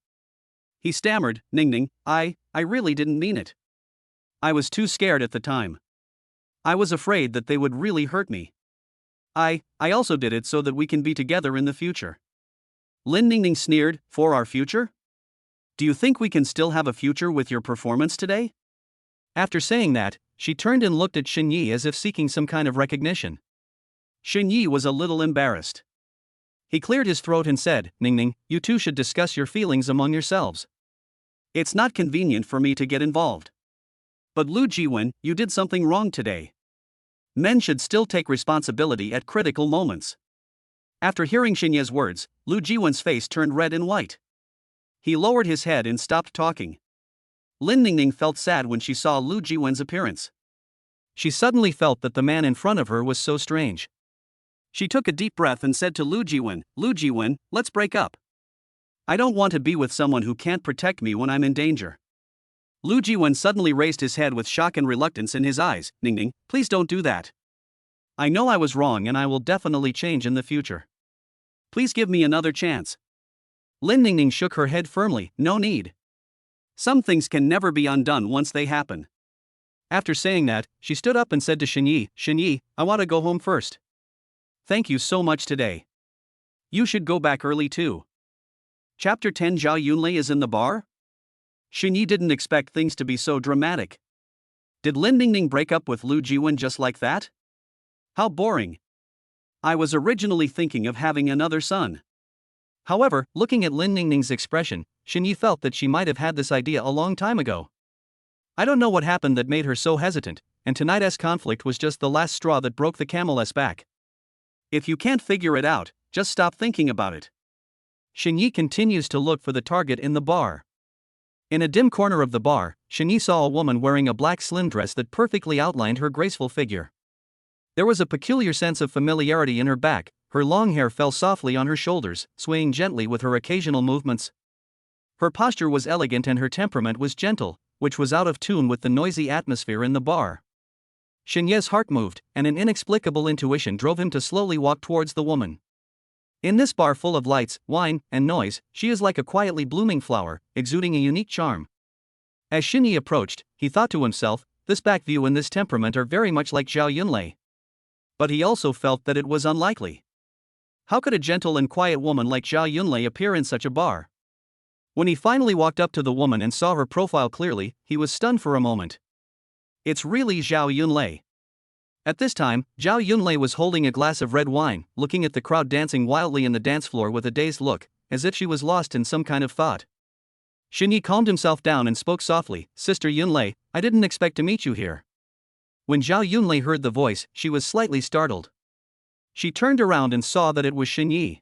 He stammered, "Ning Ning, I really didn't mean it. I was too scared at the time. I was afraid that they would really hurt me. I also did it so that we can be together in the future." Lin Ning Ning sneered, "For our future? Do you think we can still have a future with your performance today?" After saying that, she turned and looked at Xin Yi as if seeking some kind of recognition. Xin Yi was a little embarrassed. He cleared his throat and said, "Ning Ning, you two should discuss your feelings among yourselves. It's not convenient for me to get involved." But Lu Jiwen, you did something wrong today. Men should still take responsibility at critical moments. After hearing Xinye's words, Lu Jiwen's face turned red and white. He lowered his head and stopped talking. Lin Ning Ning felt sad when she saw Lu Jiwen's appearance. She suddenly felt that the man in front of her was so strange. She took a deep breath and said to Lu Jiwen, let's break up. I don't want to be with someone who can't protect me when I'm in danger. Lu Jiwen suddenly raised his head with shock and reluctance in his eyes. Ning Ning, please don't do that. I know I was wrong and I will definitely change in the future. Please give me another chance. Lin Ning Ning shook her head firmly, no need. Some things can never be undone once they happen. After saying that, she stood up and said to Xinyi, I want to go home first. Thank you so much today. You should go back early too. Chapter 10. Zhao Yunlei is in the bar? Xinyi didn't expect things to be so dramatic. Did Lin Ning Ning break up with Lu Jiwen just like that? How boring. I was originally thinking of having another son. However, looking at Lin Ning Ning's expression, Xinyi felt that she might have had this idea a long time ago. I don't know what happened that made her so hesitant, and tonight's conflict was just the last straw that broke the camel's back. If you can't figure it out, just stop thinking about it. Xinyi continues to look for the target in the bar. In a dim corner of the bar, Xinyi saw a woman wearing a black slim dress that perfectly outlined her graceful figure. There was a peculiar sense of familiarity in her back. Her long hair fell softly on her shoulders, swaying gently with her occasional movements. Her posture was elegant and her temperament was gentle, which was out of tune with the noisy atmosphere in the bar. Xinye's heart moved, and an inexplicable intuition drove him to slowly walk towards the woman. In this bar full of lights, wine, and noise, she is like a quietly blooming flower, exuding a unique charm. As Xinyi approached, he thought to himself, this back view and this temperament are very much like Zhao Yunlei. But he also felt that it was unlikely. How could a gentle and quiet woman like Zhao Yunlei appear in such a bar? When he finally walked up to the woman and saw her profile clearly, he was stunned for a moment. It's really Zhao Yunlei. At this time, Zhao Yunlei was holding a glass of red wine, looking at the crowd dancing wildly in the dance floor with a dazed look, as if she was lost in some kind of thought. Xinyi calmed himself down and spoke softly, Sister Yunlei, I didn't expect to meet you here. When Zhao Yunlei heard the voice, she was slightly startled. She turned around and saw that it was Xinyi.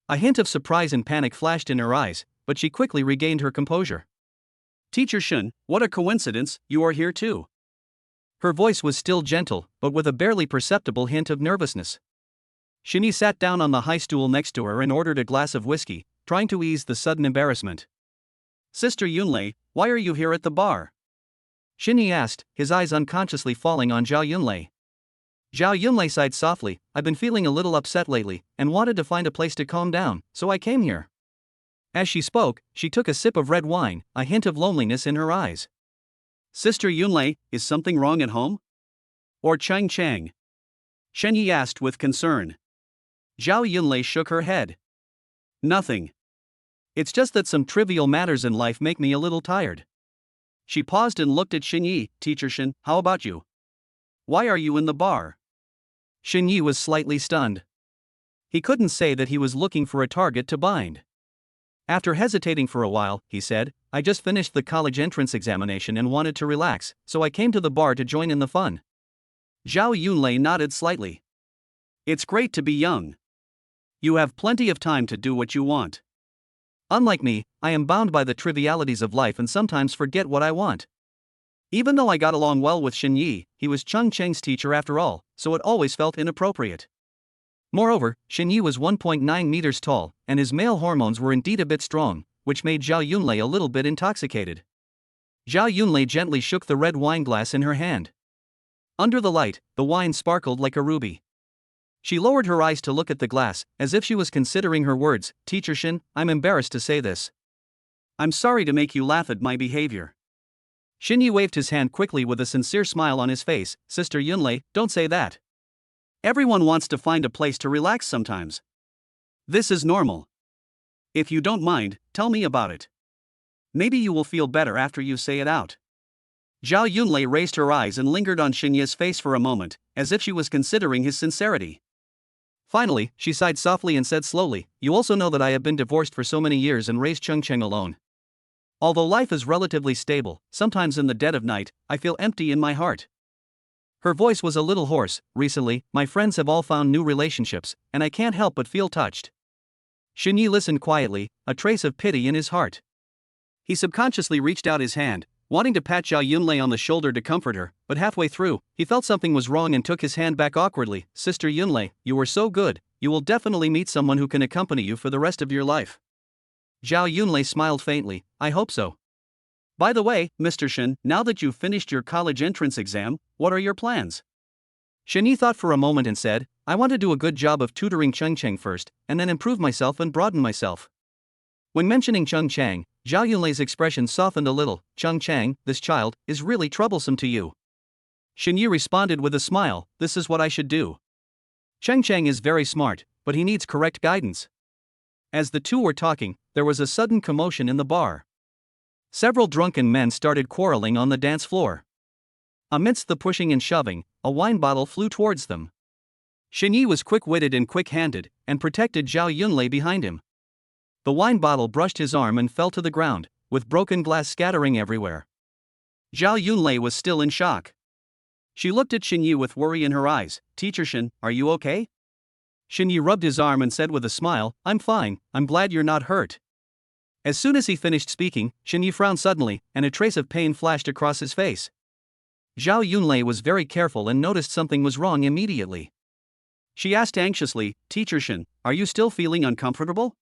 A hint of surprise and panic flashed in her eyes, but she quickly regained her composure. Teacher Shun, what a coincidence, you are here too. Her voice was still gentle, but with a barely perceptible hint of nervousness. Xinyi sat down on the high stool next to her and ordered a glass of whiskey, trying to ease the sudden embarrassment. Sister Yunlei, why are you here at the bar? Xinyi asked, his eyes unconsciously falling on Zhao Yunlei. Zhao Yunlei sighed softly, I've been feeling a little upset lately, and wanted to find a place to calm down, so I came here. As she spoke, she took a sip of red wine, a hint of loneliness in her eyes. Sister Yunlei, is something wrong at home? Or Chang Chang? Xinyi asked with concern. Zhao Yunlei shook her head. Nothing. It's just that some trivial matters in life make me a little tired. She paused and looked at Xinyi, Teacher Shin, how about you? Why are you in the bar? Xinyi was slightly stunned. He couldn't say that he was looking for a target to bind. After hesitating for a while, he said, I just finished the college entrance examination and wanted to relax, so I came to the bar to join in the fun. Zhao Yunlei nodded slightly. It's great to be young. You have plenty of time to do what you want. Unlike me, I am bound by the trivialities of life and sometimes forget what I want. Even though I got along well with Xinyi, he was Cheng Cheng's teacher after all, so it always felt inappropriate. Moreover, Xinyi was 1.9 meters tall, and his male hormones were indeed a bit strong, which made Zhao Yunlei a little bit intoxicated. Zhao Yunlei gently shook the red wine glass in her hand. Under the light, the wine sparkled like a ruby. She lowered her eyes to look at the glass, as if she was considering her words. Teacher Shin, I'm embarrassed to say this. I'm sorry to make you laugh at my behavior. Xinyi waved his hand quickly with a sincere smile on his face. Sister Yunlei, don't say that. Everyone wants to find a place to relax sometimes. This is normal. If you don't mind, tell me about it. Maybe you will feel better after you say it out. Zhao Yunlei raised her eyes and lingered on Xinyi's face for a moment, as if she was considering his sincerity. Finally, she sighed softly and said slowly, You also know that I have been divorced for so many years and raised Cheng Cheng alone. Although life is relatively stable, sometimes in the dead of night, I feel empty in my heart. Her voice was a little hoarse. Recently, my friends have all found new relationships, and I can't help but feel touched. Shini listened quietly, a trace of pity in his heart. He subconsciously reached out his hand, wanting to pat Zhao Yunlei on the shoulder to comfort her, but halfway through, he felt something was wrong and took his hand back awkwardly. Sister Yunlei, you were so good, you will definitely meet someone who can accompany you for the rest of your life. Zhao Yunlei smiled faintly, I hope so. By the way, Mr. Shen, now that you've finished your college entrance exam, what are your plans? Shini thought for a moment and said, I want to do a good job of tutoring Cheng first, and then improve myself and broaden myself. When mentioning Cheng, Zhao Yunlei's expression softened a little. Cheng, this child, is really troublesome to you. Shini responded with a smile, this is what I should do. Cheng is very smart, but he needs correct guidance. As the two were talking, there was a sudden commotion in the bar. Several drunken men started quarreling on the dance floor. Amidst the pushing and shoving, a wine bottle flew towards them. Shini was quick-witted and quick-handed, and protected Zhao Yunlei behind him. The wine bottle brushed his arm and fell to the ground, with broken glass scattering everywhere. Zhao Yunlei was still in shock. She looked at Shini with worry in her eyes. Teacher Shen, are you okay? Shini rubbed his arm and said with a smile, I'm fine, I'm glad you're not hurt. As soon as he finished speaking, Shini frowned suddenly, and a trace of pain flashed across his face. Zhao Yunlei was very careful and noticed something was wrong immediately. She asked anxiously, Teacher Shen, are you still feeling uncomfortable?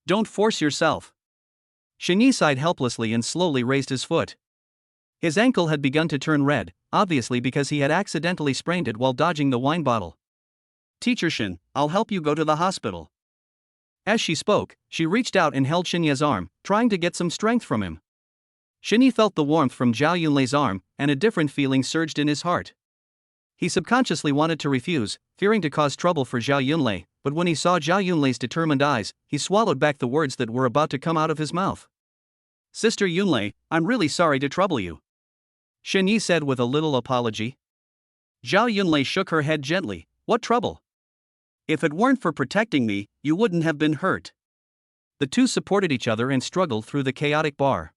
Don't force yourself. Shini sighed helplessly and slowly raised his foot. His ankle had begun to turn red, obviously because he had accidentally sprained it while dodging the wine bottle. Teacher Shen, I'll help you go to the hospital. As she spoke, she reached out and held Shinya's arm, trying to get some strength from him. Shini felt the warmth from Zhao Yunlei's arm, and a different feeling surged in his heart. He subconsciously wanted to refuse, fearing to cause trouble for Zhao Yunlei, but when he saw Zhao Yunlei's determined eyes, he swallowed back the words that were about to come out of his mouth. Sister Yunlei, I'm really sorry to trouble you. Shini said with a little apology. Zhao Yunlei shook her head gently. What trouble? If it weren't for protecting me, you wouldn't have been hurt. The two supported each other and struggled through the chaotic bar.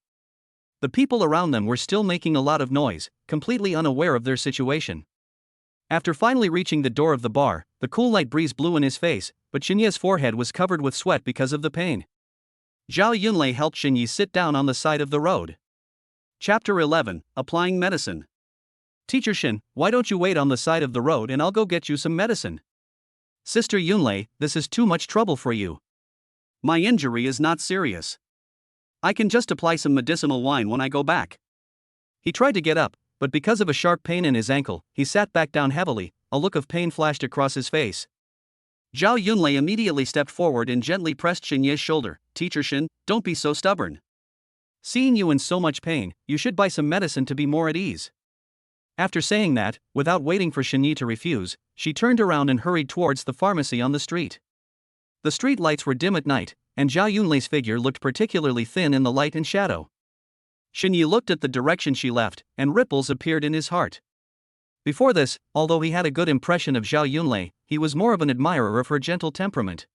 The people around them were still making a lot of noise, completely unaware of their situation. After finally reaching the door of the bar, the cool light breeze blew in his face, but Shinya's forehead was covered with sweat because of the pain. Zhao Yunlei helped Shinya sit down on the side of the road. Chapter 11, Applying Medicine. Teacher Shin, why don't you wait on the side of the road and I'll go get you some medicine? Sister Yunlei, this is too much trouble for you. My injury is not serious. I can just apply some medicinal wine when I go back. He tried to get up, but because of a sharp pain in his ankle, he sat back down heavily. A look of pain flashed across his face. Zhao Yunlei immediately stepped forward and gently pressed Shinya's shoulder. Teacher Shin, don't be so stubborn. Seeing you in so much pain, you should buy some medicine to be more at ease. After saying that, without waiting for Shinya to refuse, she turned around and hurried towards the pharmacy on the street. The street lights were dim at night, and Zhao Yunlei's figure looked particularly thin in the light and shadow. Shinya looked at the direction she left, and ripples appeared in his heart. Before this, although he had a good impression of Zhao Yunlei, he was more of an admirer of her gentle temperament.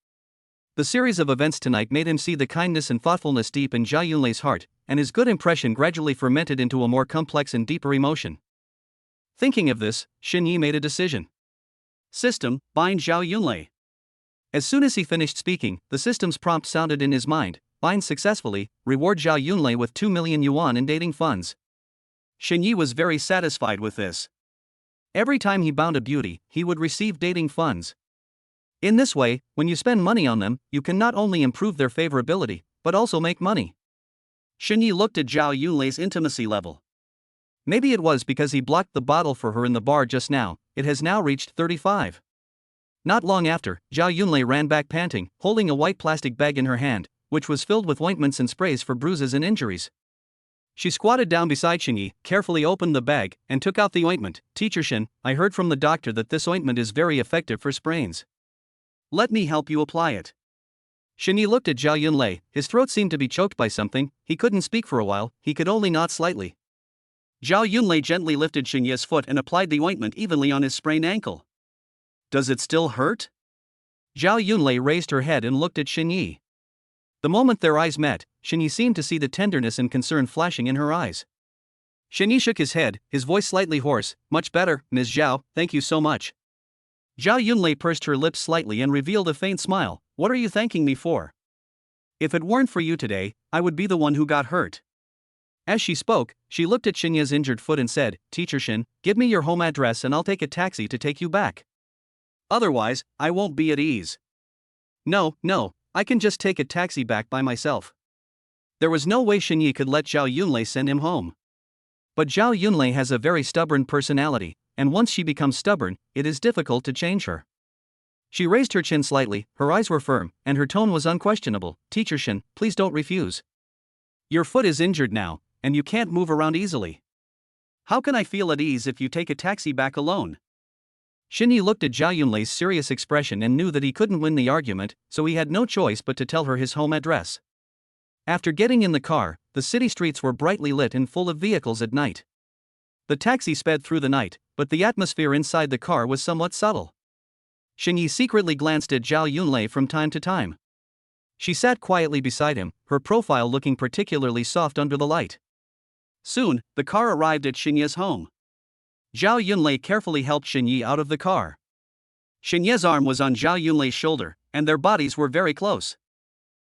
The series of events tonight made him see the kindness and thoughtfulness deep in Zhao Yunlei's heart, and his good impression gradually fermented into a more complex and deeper emotion. Thinking of this, Shinya made a decision. System, bind Zhao Yunlei. As soon as he finished speaking, the system's prompt sounded in his mind. Bind successfully, reward Zhao Yunlei with 2 million yuan in dating funds. Shinya was very satisfied with this. Every time he bound a beauty, he would receive dating funds. In this way, when you spend money on them, you can not only improve their favorability, but also make money. Shinya looked at Zhao Yunlei's intimacy level. Maybe it was because he blocked the bottle for her in the bar just now, it has now reached 35. Not long after, Zhao Yunlei ran back panting, holding a white plastic bag in her hand, which was filled with ointments and sprays for bruises and injuries. She squatted down beside Shinya, carefully opened the bag, and took out the ointment. Teacher Shin, I heard from the doctor that this ointment is very effective for sprains. Let me help you apply it. Shinya looked at Zhao Yunlei, his throat seemed to be choked by something, he couldn't speak for a while, he could only nod slightly. Zhao Yunlei gently lifted Shinya's foot and applied the ointment evenly on his sprained ankle. Does it still hurt? Zhao Yunlei raised her head and looked at Shinya. The moment their eyes met, Shini seemed to see the tenderness and concern flashing in her eyes. Shini shook his head, his voice slightly hoarse. Much better, Ms. Zhao, thank you so much. Zhao Yunlei pursed her lips slightly and revealed a faint smile. What are you thanking me for? If it weren't for you today, I would be the one who got hurt. As she spoke, she looked at Xinya's injured foot and said, Teacher Xin, give me your home address and I'll take a taxi to take you back. Otherwise, I won't be at ease. No, I can just take a taxi back by myself. There was no way Xinyi could let Zhao Yunlei send him home. But Zhao Yunlei has a very stubborn personality, and once she becomes stubborn, it is difficult to change her. She raised her chin slightly, her eyes were firm, and her tone was unquestionable. Teacher Xin, please don't refuse. Your foot is injured now, and you can't move around easily. How can I feel at ease if you take a taxi back alone? Xinyi looked at Zhao Yunlei's serious expression and knew that he couldn't win the argument, so he had no choice but to tell her his home address. After getting in the car, the city streets were brightly lit and full of vehicles at night. The taxi sped through the night, but the atmosphere inside the car was somewhat subtle. Xinyi secretly glanced at Zhao Yunlei from time to time. She sat quietly beside him, her profile looking particularly soft under the light. Soon, the car arrived at Xinya's home. Zhao Yunlei carefully helped Xinyi out of the car. Xinya's arm was on Zhao Yunlei's shoulder, and their bodies were very close.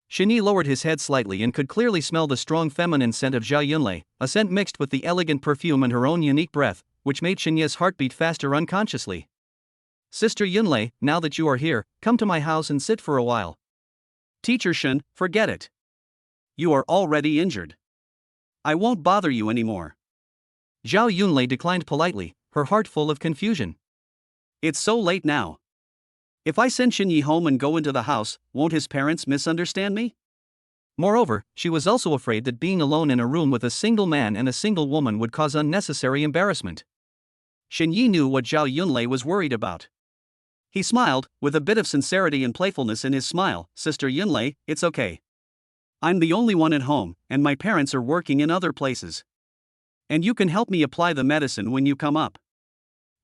Xinyi lowered his head slightly and could clearly smell the strong feminine scent of Zhao Yunlei, a scent mixed with the elegant perfume and her own unique breath, which made Xinya's heart beat faster unconsciously. Sister Yunlei, now that you are here, come to my house and sit for a while. Teacher Xin, forget it. You are already injured. I won't bother you anymore. Zhao Yunlei declined politely, her heart full of confusion. It's so late now. If I send Xinyi home and go into the house, won't his parents misunderstand me? Moreover, she was also afraid that being alone in a room with a single man and a single woman would cause unnecessary embarrassment. Xinyi knew what Zhao Yunlei was worried about. He smiled, with a bit of sincerity and playfulness in his smile. Sister Yunlei, it's okay. I'm the only one at home, and my parents are working in other places. And you can help me apply the medicine when you come up.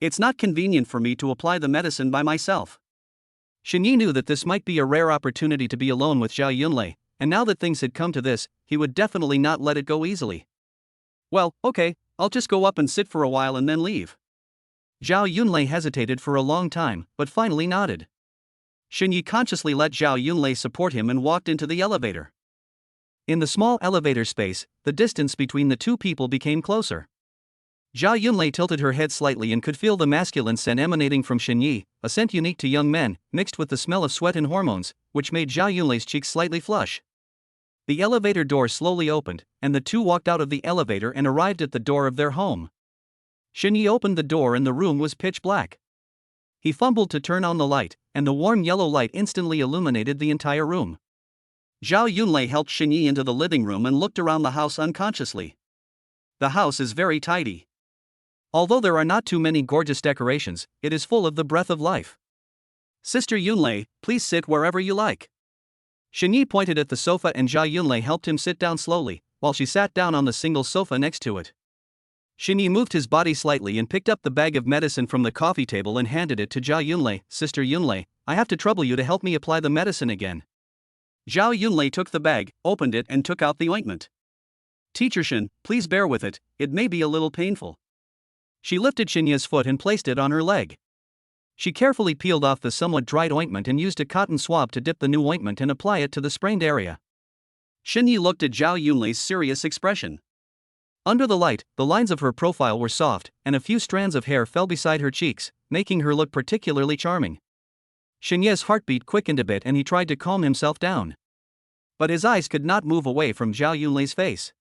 It's not convenient for me to apply the medicine by myself. Xinyi knew that this might be a rare opportunity to be alone with Zhao Yunlei, and now that things had come to this, he would definitely not let it go easily. Well, okay, I'll just go up and sit for a while and then leave. Zhao Yunlei hesitated for a long time, but finally nodded. Xinyi consciously let Zhao Yunlei support him and walked into the elevator. In the small elevator space, the distance between the two people became closer. Zhao Yunlei tilted her head slightly and could feel the masculine scent emanating from Xinyi, a scent unique to young men, mixed with the smell of sweat and hormones, which made Zhao Yunlei's cheeks slightly flush. The elevator door slowly opened, and the two walked out of the elevator and arrived at the door of their home. Xinyi opened the door and the room was pitch black. He fumbled to turn on the light, and the warm yellow light instantly illuminated the entire room. Zhao Yunlei helped Xinyi into the living room and looked around the house unconsciously. The house is very tidy. Although there are not too many gorgeous decorations, it is full of the breath of life. Sister Yunlei, please sit wherever you like. Xinyi pointed at the sofa and Zhao Yunlei helped him sit down slowly, while she sat down on the single sofa next to it. Xinyi moved his body slightly and picked up the bag of medicine from the coffee table and handed it to Zhao Yunlei. Sister Yunlei, I have to trouble you to help me apply the medicine again. Zhao Yunlei took the bag, opened it and took out the ointment. Teacher Xin, please bear with it, it may be a little painful. She lifted Xinya's foot and placed it on her leg. She carefully peeled off the somewhat dried ointment and used a cotton swab to dip the new ointment and apply it to the sprained area. Xinyi looked at Zhao Yunlei's serious expression. Under the light, the lines of her profile were soft, and a few strands of hair fell beside her cheeks, making her look particularly charming. Xinya's heartbeat quickened a bit and he tried to calm himself down. But his eyes could not move away from Zhao Yunlei's face.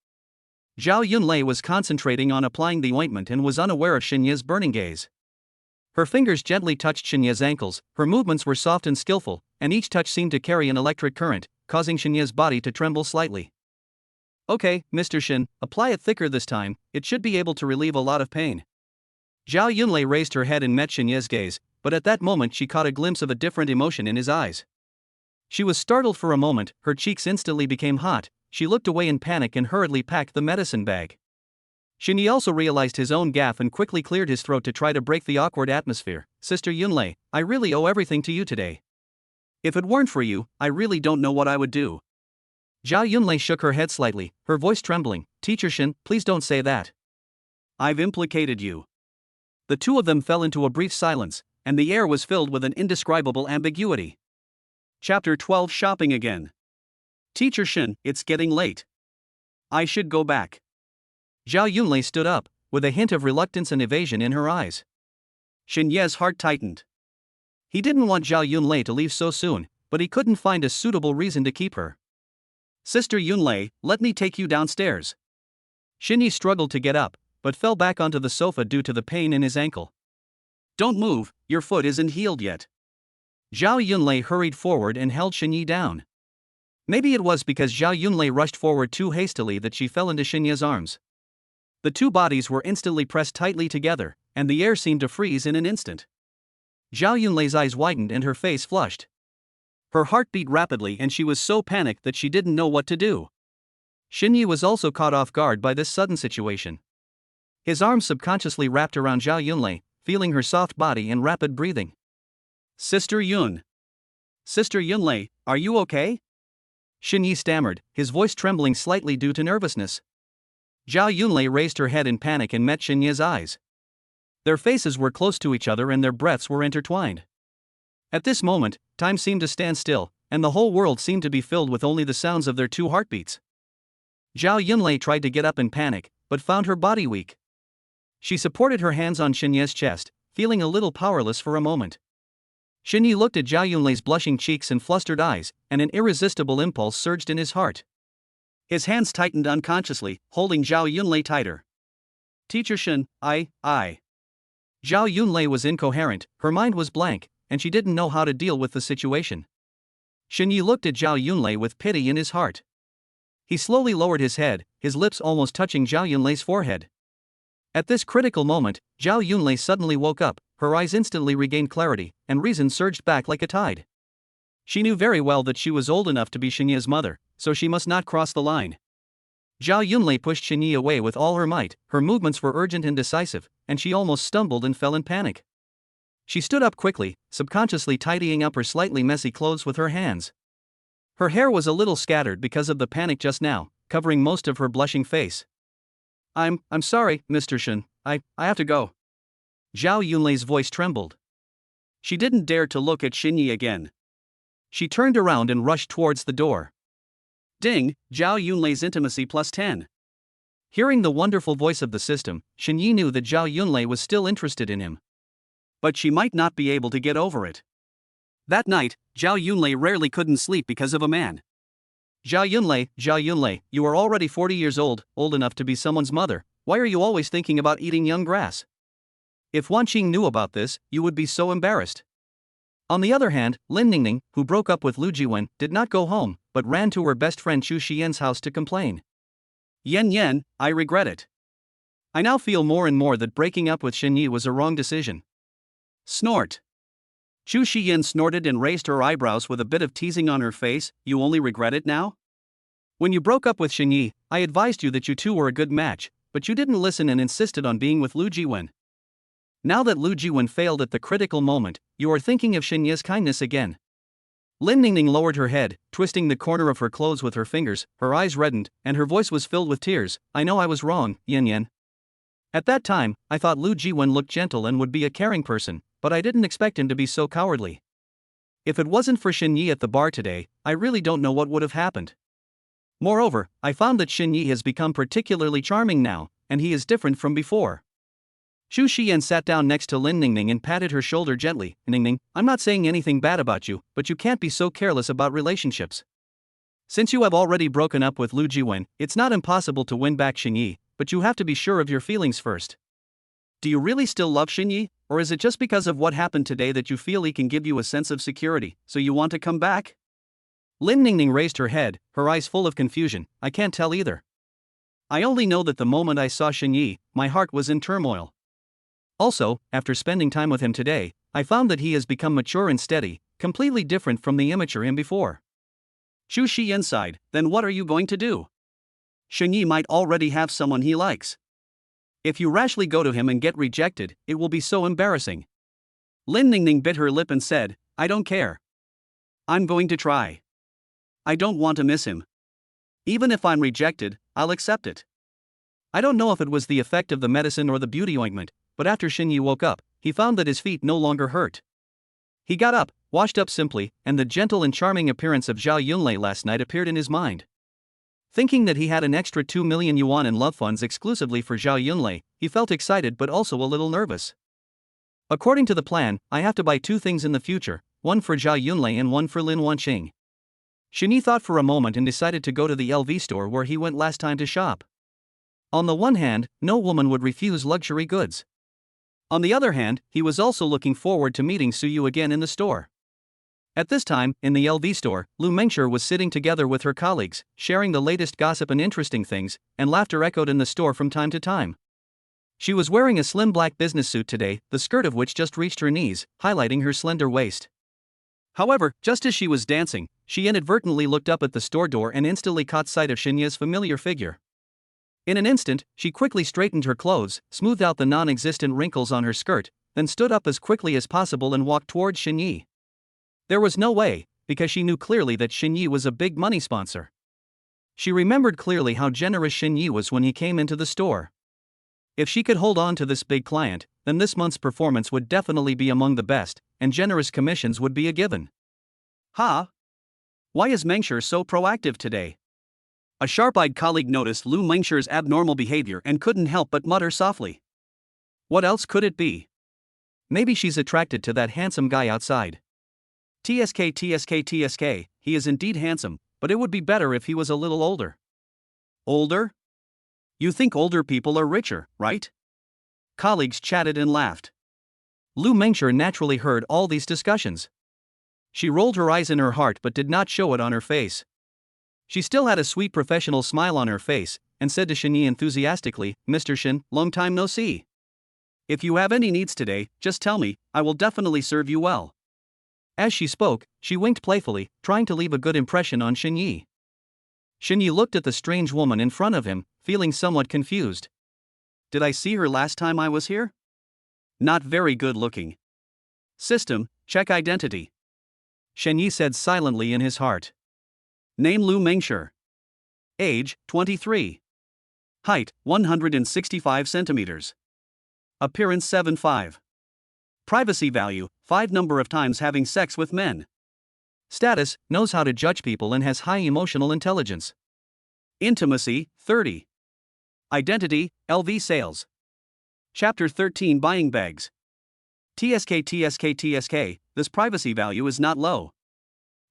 Zhao Yunlei was concentrating on applying the ointment and was unaware of Xinya's burning gaze. Her fingers gently touched Xinya's ankles, her movements were soft and skillful, and each touch seemed to carry an electric current, causing Xinya's body to tremble slightly. Okay, Mr. Xin, apply it thicker this time, it should be able to relieve a lot of pain. Zhao Yunlei raised her head and met Xinya's gaze, but at that moment she caught a glimpse of a different emotion in his eyes. She was startled for a moment, her cheeks instantly became hot. She looked away in panic and hurriedly packed the medicine bag. Xinyi also realized his own gaffe and quickly cleared his throat to try to break the awkward atmosphere. Sister Yunlei, I really owe everything to you today. If it weren't for you, I really don't know what I would do. Zhao Yunlei shook her head slightly, her voice trembling. Teacher Shin, please don't say that. I've implicated you. The two of them fell into a brief silence, and the air was filled with an indescribable ambiguity. Chapter 12 Shopping Again. Teacher Shin, it's getting late. I should go back. Zhao Yunlei stood up, with a hint of reluctance and evasion in her eyes. Shin Ye's heart tightened. He didn't want Zhao Yunlei to leave so soon, but he couldn't find a suitable reason to keep her. Sister Yunlei, let me take you downstairs. Shin struggled to get up, but fell back onto the sofa due to the pain in his ankle. Don't move, your foot isn't healed yet. Zhao Yunlei hurried forward and held Shin Yi down. Maybe it was because Zhao Yunlei rushed forward too hastily that she fell into Shin Ye's arms. The two bodies were instantly pressed tightly together, and the air seemed to freeze in an instant. Zhao Yunlei's eyes widened and her face flushed. Her heart beat rapidly and she was so panicked that she didn't know what to do. Shin Yi was also caught off guard by this sudden situation. His arms subconsciously wrapped around Zhao Yunlei, feeling her soft body and rapid breathing. Sister Yun. Sister Yunlei, are you okay? Shin Yi stammered, his voice trembling slightly due to nervousness. Zhao Yunlei raised her head in panic and met Shin Yi's eyes. Their faces were close to each other and their breaths were intertwined. At this moment, time seemed to stand still, and the whole world seemed to be filled with only the sounds of their two heartbeats. Zhao Yunlei tried to get up in panic, but found her body weak. She supported her hands on Shin Ye's chest, feeling a little powerless for a moment. Shin Yi looked at Zhao Yunlei's blushing cheeks and flustered eyes, and an irresistible impulse surged in his heart. His hands tightened unconsciously, holding Zhao Yunlei tighter. Teacher Shin, I. Zhao Yunlei was incoherent, her mind was blank, and she didn't know how to deal with the situation. Shin Yi looked at Zhao Yunlei with pity in his heart. He slowly lowered his head, his lips almost touching Zhao Yunlei's forehead. At this critical moment, Zhao Yunlei suddenly woke up, her eyes instantly regained clarity, and reason surged back like a tide. She knew very well that she was old enough to be Shin Ye's mother, so she must not cross the line. Zhao Yunlei pushed Shin Yi away with all her might, her movements were urgent and decisive, and she almost stumbled and fell in panic. She stood up quickly, subconsciously tidying up her slightly messy clothes with her hands. Her hair was a little scattered because of the panic just now, covering most of her blushing face. I'm sorry, Mr. Shin, I have to go. Zhao Yunlei's voice trembled. She didn't dare to look at Shin Yi again. She turned around and rushed towards the door. Ding, Zhao Yunlei's intimacy plus 10. Hearing the wonderful voice of the system, Shin Yi knew that Zhao Yunlei was still interested in him. But she might not be able to get over it. That night, Zhao Yunlei rarely couldn't sleep because of a man. Zhao Yunlei, you are already 40 years old enough to be someone's mother, why are you always thinking about eating young grass? If Wanqing knew about this, you would be so embarrassed. On the other hand, Lin Ning Ning, who broke up with Lu Jiwen, did not go home, but ran to her best friend Chu Xian's house to complain. Yen, I regret it. I now feel more and more that breaking up with Shin Yi was a wrong decision. Snort. Chu Xian snorted and raised her eyebrows with a bit of teasing on her face. You only regret it now? When you broke up with Shin Yi, I advised you that you two were a good match, but you didn't listen and insisted on being with Lu Jiwen. Now that Lu Jiwen failed at the critical moment, you are thinking of Shin Yi's kindness again. Lin Ning Ning lowered her head, twisting the corner of her clothes with her fingers, her eyes reddened, and her voice was filled with tears. I know I was wrong, Yen. At that time, I thought Lu Jiwen looked gentle and would be a caring person, but I didn't expect him to be so cowardly. If it wasn't for Shin Yi at the bar today, I really don't know what would have happened. Moreover, I found that Shin Yi has become particularly charming now, and he is different from before. Chu Xian sat down next to Lin Ning Ning and patted her shoulder gently. Ning Ning, I'm not saying anything bad about you, but you can't be so careless about relationships. Since you have already broken up with Lu Jiwen, it's not impossible to win back Shin Yi, but you have to be sure of your feelings first. Do you really still love Shin Yi, or is it just because of what happened today that you feel he can give you a sense of security, so you want to come back? Lin Ning Ning raised her head, her eyes full of confusion. I can't tell either. I only know that the moment I saw Shin Yi, my heart was in turmoil. Also, after spending time with him today, I found that he has become mature and steady, completely different from the immature him before. Chu Xian sighed, then what are you going to do? Shin Yi might already have someone he likes. If you rashly go to him and get rejected, it will be so embarrassing. Lin Ning Ning bit her lip and said, I don't care. I'm going to try. I don't want to miss him. Even if I'm rejected, I'll accept it. I don't know if it was the effect of the medicine or the beauty ointment, but after Xinyi woke up, he found that his feet no longer hurt. He got up, washed up simply, and the gentle and charming appearance of Zhao Yunlei last night appeared in his mind. Thinking that he had an extra 2 million yuan in love funds exclusively for Zhao Yunlei, he felt excited but also a little nervous. According to the plan, I have to buy 2 things in the future, one for Zhao Yunlei and one for Lin Wanqing. Shini thought for a moment and decided to go to the LV store where he went last time to shop. On the one hand, no woman would refuse luxury goods. On the other hand, he was also looking forward to meeting Suyu again in the store. At this time, in the LV store, Lu Mengshi was sitting together with her colleagues, sharing the latest gossip and interesting things, and laughter echoed in the store from time to time. She was wearing a slim black business suit today, the skirt of which just reached her knees, highlighting her slender waist. However, just as she was dancing, she inadvertently looked up at the store door and instantly caught sight of Xinya's familiar figure. In an instant, she quickly straightened her clothes, smoothed out the non-existent wrinkles on her skirt, then stood up as quickly as possible and walked towards Xinyi. There was no way, because she knew clearly that Xinyi was a big money sponsor. She remembered clearly how generous Xinyi was when he came into the store. If she could hold on to this big client, then this month's performance would definitely be among the best, and generous commissions would be a given. Ha! Why is Mengshi so proactive today? A sharp-eyed colleague noticed Lu Mengshi's abnormal behavior and couldn't help but mutter softly. What else could it be? Maybe she's attracted to that handsome guy outside. TSK, he is indeed handsome, but it would be better if he was a little older. Older? You think older people are richer, right? Colleagues chatted and laughed. Lu Mengshi naturally heard all these discussions. She rolled her eyes in her heart but did not show it on her face. She still had a sweet professional smile on her face, and said to Shini enthusiastically, Mr. Shin, long time no see. If you have any needs today, just tell me, I will definitely serve you well. As she spoke, she winked playfully, trying to leave a good impression on Xinyi. Xinyi looked at the strange woman in front of him, feeling somewhat confused. Did I see her last time I was here? Not very good looking. System, check identity. Xinyi said silently in his heart. Name Lu Mengshi. Age, 23. Height, 165 centimeters. Appearance 7'5". Privacy value, 5 number of times having sex with men. Status, knows how to judge people and has high emotional intelligence. Intimacy, 30. Identity, LV sales. Chapter 13 Buying bags. TSK, this privacy value is not low.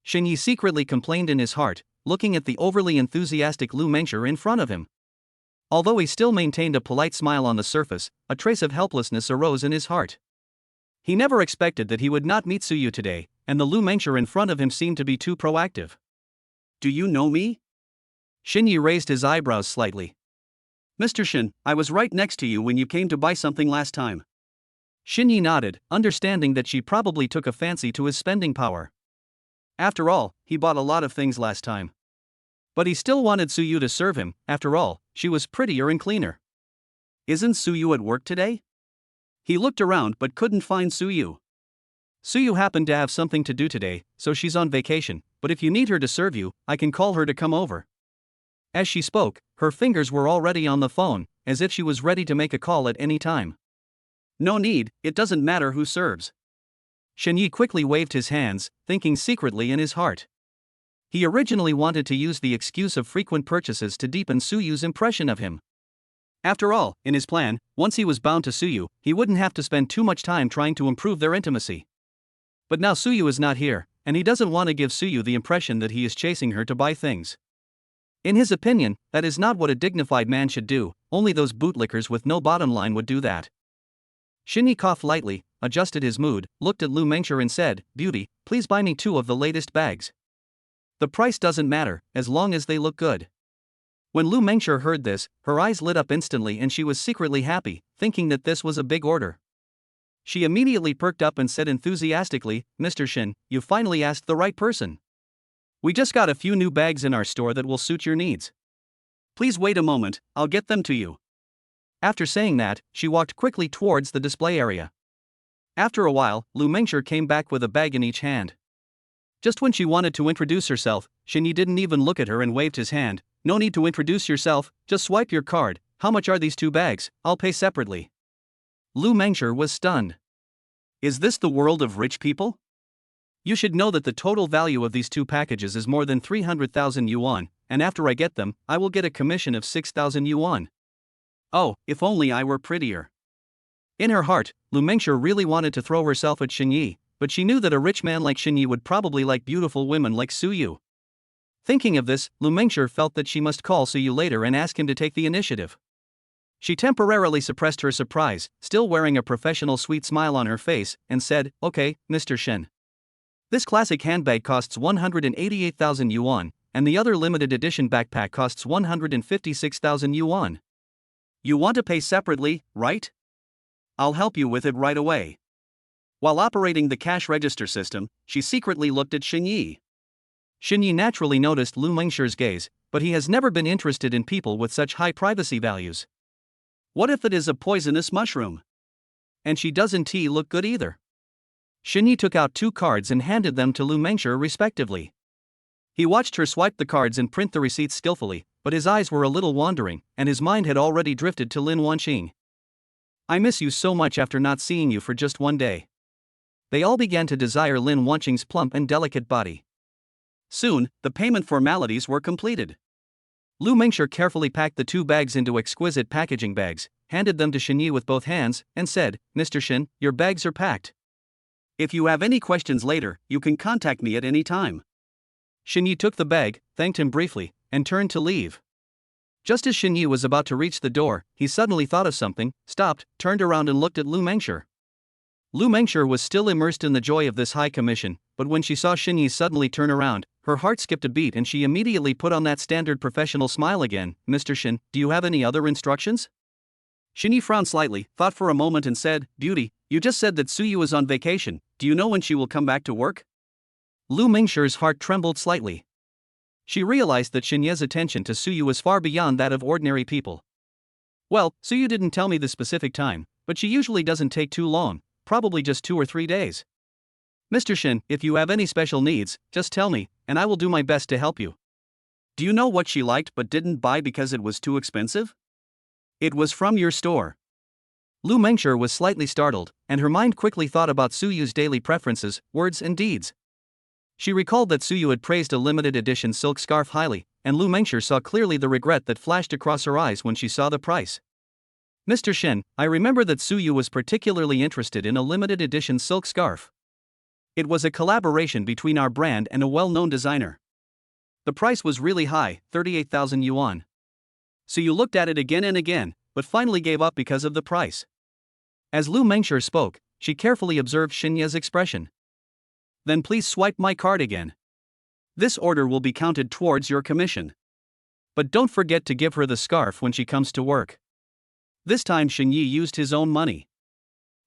Xinyi secretly complained in his heart, looking at the overly enthusiastic Lu Mengshi in front of him. Although he still maintained a polite smile on the surface, a trace of helplessness arose in his heart. He never expected that he would not meet Suyu today, and the Lu Mengshi in front of him seemed to be too proactive. Do you know me? Xinyi raised his eyebrows slightly. Mr. Shin, I was right next to you when you came to buy something last time. Xinyi nodded, understanding that she probably took a fancy to his spending power. After all, he bought a lot of things last time. But he still wanted Suyu to serve him, after all, she was prettier and cleaner. Isn't Suyu at work today? He looked around but couldn't find Suyu. Suyu happened to have something to do today, so she's on vacation, but if you need her to serve you, I can call her to come over. As she spoke, her fingers were already on the phone, as if she was ready to make a call at any time. No need, it doesn't matter who serves. Xinyi quickly waved his hands, thinking secretly in his heart. He originally wanted to use the excuse of frequent purchases to deepen Suyu's impression of him. After all, in his plan, once he was bound to Suyu, he wouldn't have to spend too much time trying to improve their intimacy. But now Suyu is not here, and he doesn't want to give Suyu the impression that he is chasing her to buy things. In his opinion, that is not what a dignified man should do, only those bootlickers with no bottom line would do that. Xinyi coughed lightly, adjusted his mood, looked at Lu Mengshi and said, Beauty, please buy me 2 of the latest bags. The price doesn't matter, as long as they look good. When Lu Mengshi heard this, her eyes lit up instantly and she was secretly happy, thinking that this was a big order. She immediately perked up and said enthusiastically, Mr. Shin, you finally asked the right person. We just got a few new bags in our store that will suit your needs. Please wait a moment, I'll get them to you. After saying that, she walked quickly towards the display area. After a while, Lu Mengshi came back with a bag in each hand. Just when she wanted to introduce herself, Xinyi didn't even look at her and waved his hand, no need to introduce yourself, just swipe your card. How much are these 2 bags? I'll pay separately. Lu Mengshi was stunned. Is this the world of rich people? You should know that the total value of these 2 packages is more than 300,000 yuan, and after I get them, I will get a commission of 6,000 yuan. Oh, if only I were prettier. In her heart, Lu Mengshi really wanted to throw herself at Xinyi, but she knew that a rich man like Xinyi would probably like beautiful women like Suyu. Thinking of this, Lu Mengshi felt that she must call Suyu later and ask him to take the initiative. She temporarily suppressed her surprise, still wearing a professional sweet smile on her face, and said, "Okay, Mr. Shen. This classic handbag costs 188,000 yuan, and the other limited edition backpack costs 156,000 yuan. You want to pay separately, right? I'll help you with it right away." While operating the cash register system, she secretly looked at Xinyi. Xinyi naturally noticed Lu Mengshi's gaze, but he has never been interested in people with such high privacy values. What if it is a poisonous mushroom? And she doesn't look good either. Xinyi took out 2 cards and handed them to Lu Mengshi respectively. He watched her swipe the cards and print the receipts skillfully, but his eyes were a little wandering, and his mind had already drifted to Lin Wanqing. I miss you so much after not seeing you for just 1 day. They all began to desire Lin Wanqing's plump and delicate body. Soon, the payment formalities were completed. Lu Mengshi carefully packed the 2 bags into exquisite packaging bags, handed them to Xinyi with both hands, and said, "Mr. Shen, your bags are packed. If you have any questions later, you can contact me at any time." Xinyi took the bag, thanked him briefly, and turned to leave. Just as Xinyi was about to reach the door, he suddenly thought of something, stopped, turned around and looked at Lu Mengshi. Lu Mengshi was still immersed in the joy of this high commission, but when she saw Xinyi suddenly turn around, her heart skipped a beat and she immediately put on that standard professional smile again. "Mr. Shen, do you have any other instructions?" Xinyi frowned slightly, thought for a moment and said, "Beauty, you just said that Suyu is on vacation. Do you know when she will come back to work?" Lu Mengshi's heart trembled slightly. She realized that Xinyi's attention to Suyu was far beyond that of ordinary people. "Well, Suyu didn't tell me the specific time, but she usually doesn't take too long, probably just 2 or 3 days. Mr. Shen, if you have any special needs, just tell me, and I will do my best to help you." "Do you know what she liked but didn't buy because it was too expensive?" "It was from your store." Lu Mengshi was slightly startled, and her mind quickly thought about Suyu's daily preferences, words and deeds. She recalled that Suyu had praised a limited edition silk scarf highly, and Lu Mengshi saw clearly the regret that flashed across her eyes when she saw the price. "Mr. Shen, I remember that Suyu was particularly interested in a limited edition silk scarf. It was a collaboration between our brand and a well-known designer. The price was really high, 38,000 yuan. Suyu looked at it again and again, but finally gave up because of the price." As Lu Mengshi spoke, she carefully observed Xinyi's expression. "Then please swipe my card again. This order will be counted towards your commission. But don't forget to give her the scarf when she comes to work." This time Xinyi used his own money.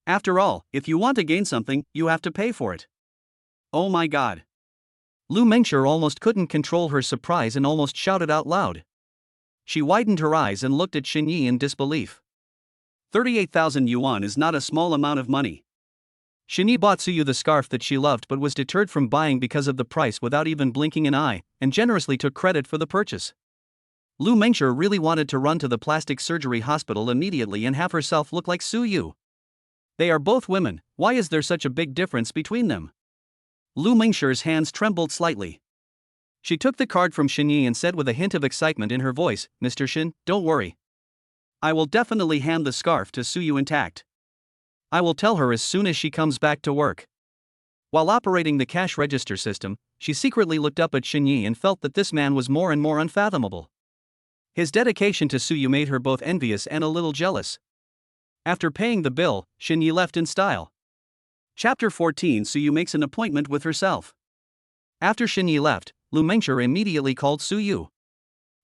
After all, if you want to gain something, you have to pay for it. Oh my god. Lu Mengshi almost couldn't control her surprise and almost shouted out loud. She widened her eyes and looked at Xinyi in disbelief. 38,000 yuan is not a small amount of money. Xinyi bought Suyu the scarf that she loved but was deterred from buying because of the price without even blinking an eye, and generously took credit for the purchase. Lu Mengshi really wanted to run to the plastic surgery hospital immediately and have herself look like Suyu. They are both women, why is there such a big difference between them? Lu Mengshi's hands trembled slightly. She took the card from Xinyi and said with a hint of excitement in her voice, "Mr. Shen, don't worry. I will definitely hand the scarf to Suyu intact. I will tell her as soon as she comes back to work." While operating the cash register system, she secretly looked up at Xinyi and felt that this man was more and more unfathomable. His dedication to Suyu made her both envious and a little jealous. After paying the bill, Xinyi left in style. Chapter 14. Suyu makes an appointment with herself. After Xinyi left, Lu Mengshi immediately called Suyu.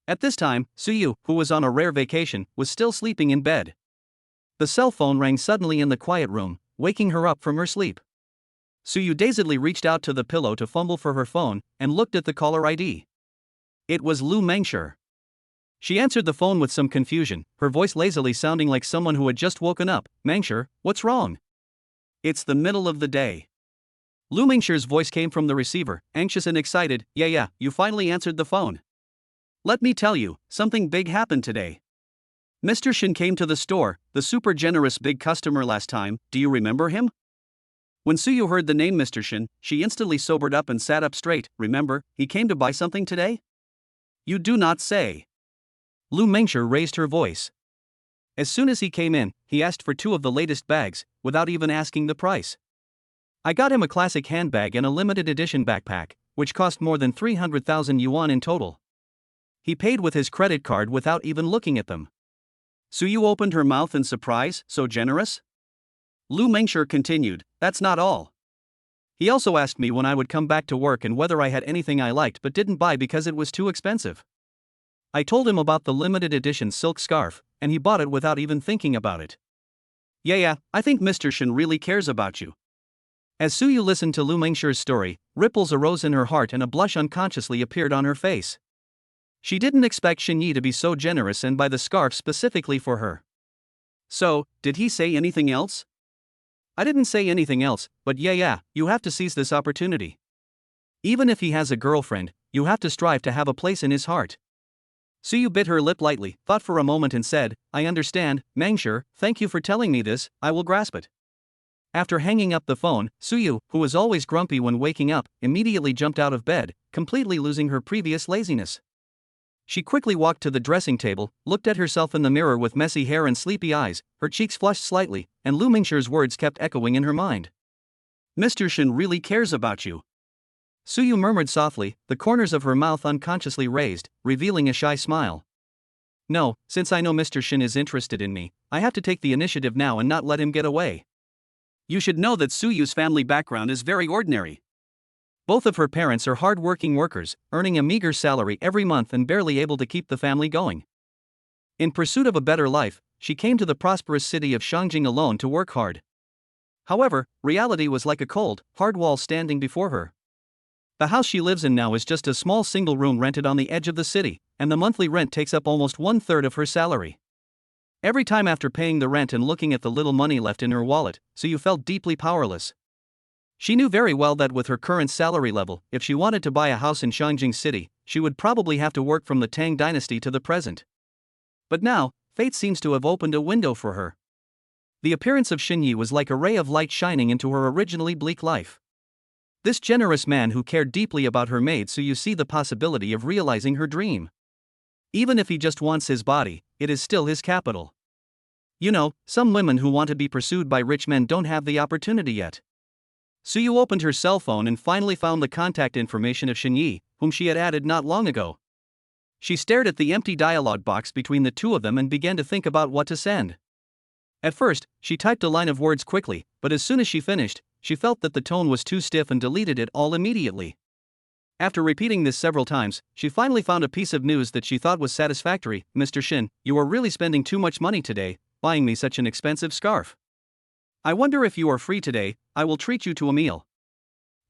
At this time, Suyu, who was on a rare vacation, was still sleeping in bed. The cell phone rang suddenly in the quiet room, waking her up from her sleep. Suyu dazedly reached out to the pillow to fumble for her phone, and looked at the caller ID. It was Lu Mengshi. She answered the phone with some confusion, her voice lazily sounding like someone who had just woken up. "Mengshi, what's wrong?" "It's the middle of the day." Lu Mengshi's voice came from the receiver, anxious and excited. Yeah, you finally answered the phone." Let me tell you, something big happened today. Mr. Shin came to the store, the super generous big customer last time, do you remember him? When Suyu heard the name Mr. Shin, she instantly sobered up and sat up straight. Remember, he came to buy something today? You do not say. Lu Mengshi raised her voice. As soon as he came in, he asked for 2 of the latest bags, without even asking the price. I got him a classic handbag and a limited edition backpack, which cost more than 300,000 yuan in total. He paid with his credit card without even looking at them. Suyu opened her mouth in surprise, so generous? Lu Mengshi continued, that's not all. He also asked me when I would come back to work and whether I had anything I liked but didn't buy because it was too expensive. I told him about the limited edition silk scarf, and he bought it without even thinking about it. Yeah, I think Mr. Shin really cares about you. As Suyu listened to Lu Mengshi's story, ripples arose in her heart and a blush unconsciously appeared on her face. She didn't expect Shin Yi to be so generous and buy the scarf specifically for her. So, did he say anything else? I didn't say anything else, but yeah, you have to seize this opportunity. Even if he has a girlfriend, you have to strive to have a place in his heart. Suyu bit her lip lightly, thought for a moment and said, I understand, Mengshi, thank you for telling me this, I will grasp it. After hanging up the phone, Suyu, who was always grumpy when waking up, immediately jumped out of bed, completely losing her previous laziness. She quickly walked to the dressing table, looked at herself in the mirror with messy hair and sleepy eyes, her cheeks flushed slightly, and Lu Mengshi's words kept echoing in her mind. Mr. Shin really cares about you. Suyu murmured softly, the corners of her mouth unconsciously raised, revealing a shy smile. No, since I know Mr. Shin is interested in me, I have to take the initiative now and not let him get away. You should know that Suyu's family background is very ordinary. Both of her parents are hard-working workers, earning a meager salary every month and barely able to keep the family going. In pursuit of a better life, she came to the prosperous city of Shangjing alone to work hard. However, reality was like a cold, hard wall standing before her. The house she lives in now is just a small single room rented on the edge of the city, and the monthly rent takes up almost 1/3 of her salary. Every time after paying the rent and looking at the little money left in her wallet, Suyu felt deeply powerless. She knew very well that with her current salary level, if she wanted to buy a house in Shangjing City, she would probably have to work from the Tang dynasty to the present. But now, fate seems to have opened a window for her. The appearance of Shin Yi was like a ray of light shining into her originally bleak life. This generous man who cared deeply about her made Suyu see the possibility of realizing her dream. Even if he just wants his body, it is still his capital. You know, some women who want to be pursued by rich men don't have the opportunity yet. Suyu opened her cell phone and finally found the contact information of Shin Yi, whom she had added not long ago. She stared at the empty dialogue box between the two of them and began to think about what to send. At first, she typed a line of words quickly, but as soon as she finished, she felt that the tone was too stiff and deleted it all immediately. After repeating this several times, she finally found a piece of news that she thought was satisfactory. Mr. Shin, you are really spending too much money today, buying me such an expensive scarf. I wonder if you are free today, I will treat you to a meal.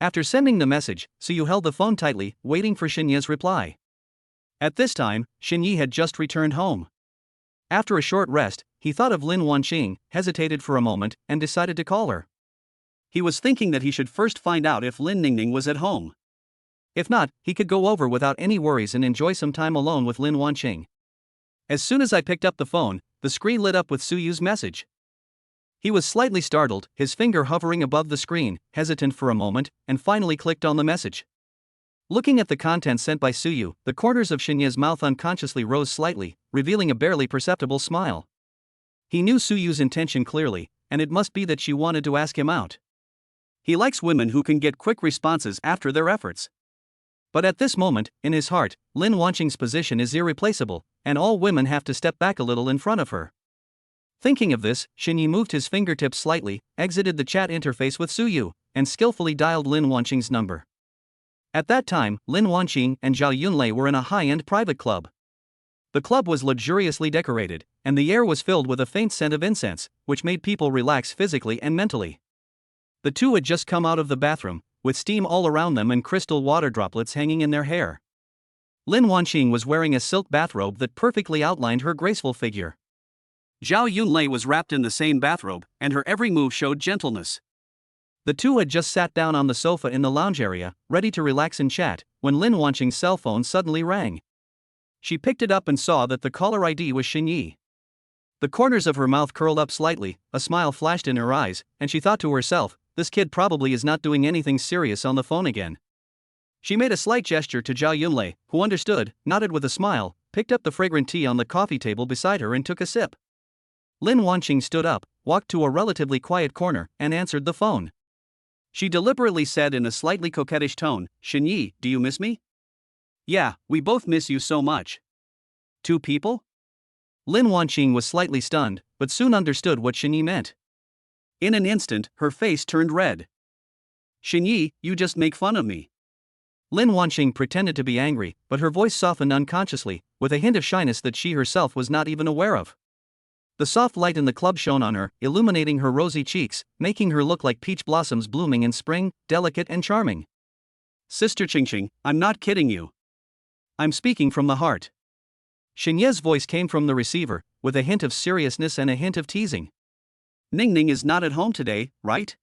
After sending the message, Suyu held the phone tightly, waiting for Shin Yi's reply. At this time, Shin Yi had just returned home. After a short rest, he thought of Lin Wanqing, hesitated for a moment, and decided to call her. He was thinking that he should first find out if Lin Ning Ning was at home. If not, he could go over without any worries and enjoy some time alone with Lin Wanqing. As soon as I picked up the phone, the screen lit up with Suyu's message. He was slightly startled, his finger hovering above the screen, hesitant for a moment, and finally clicked on the message. Looking at the content sent by Suyu, the corners of Shin Yi's mouth unconsciously rose slightly, revealing a barely perceptible smile. He knew Suyu's intention clearly, and it must be that she wanted to ask him out. He likes women who can get quick responses after their efforts. But at this moment, in his heart, Lin Wanqing's position is irreplaceable, and all women have to step back a little in front of her. Thinking of this, Shin Yi moved his fingertips slightly, exited the chat interface with Suyu, and skillfully dialed Lin Wanqing's number. At that time, Lin Wanqing and Zhao Yunlei were in a high-end private club. The club was luxuriously decorated, and the air was filled with a faint scent of incense, which made people relax physically and mentally. The two had just come out of the bathroom, with steam all around them and crystal water droplets hanging in their hair. Lin Wanqing was wearing a silk bathrobe that perfectly outlined her graceful figure. Zhao Yunlei was wrapped in the same bathrobe, and her every move showed gentleness. The two had just sat down on the sofa in the lounge area, ready to relax and chat, when Lin Wanqing's cell phone suddenly rang. She picked it up and saw that the caller ID was Xinyi. The corners of her mouth curled up slightly, a smile flashed in her eyes, and she thought to herself, this kid probably is not doing anything serious on the phone again. She made a slight gesture to Zhao Yunlei, who understood, nodded with a smile, picked up the fragrant tea on the coffee table beside her and took a sip. Lin Wanqing stood up, walked to a relatively quiet corner, and answered the phone. She deliberately said in a slightly coquettish tone, Xinyi, do you miss me? Yeah, we both miss you so much. Two people? Lin Wanqing was slightly stunned, but soon understood what Xinyi meant. In an instant, her face turned red. Xinyi, you just make fun of me. Lin Wanqing pretended to be angry, but her voice softened unconsciously, with a hint of shyness that she herself was not even aware of. The soft light in the club shone on her, illuminating her rosy cheeks, making her look like peach blossoms blooming in spring, delicate and charming. Sister Qingqing, I'm not kidding you. I'm speaking from the heart. Xinye's voice came from the receiver, with a hint of seriousness and a hint of teasing. Ning Ning is not at home today, right?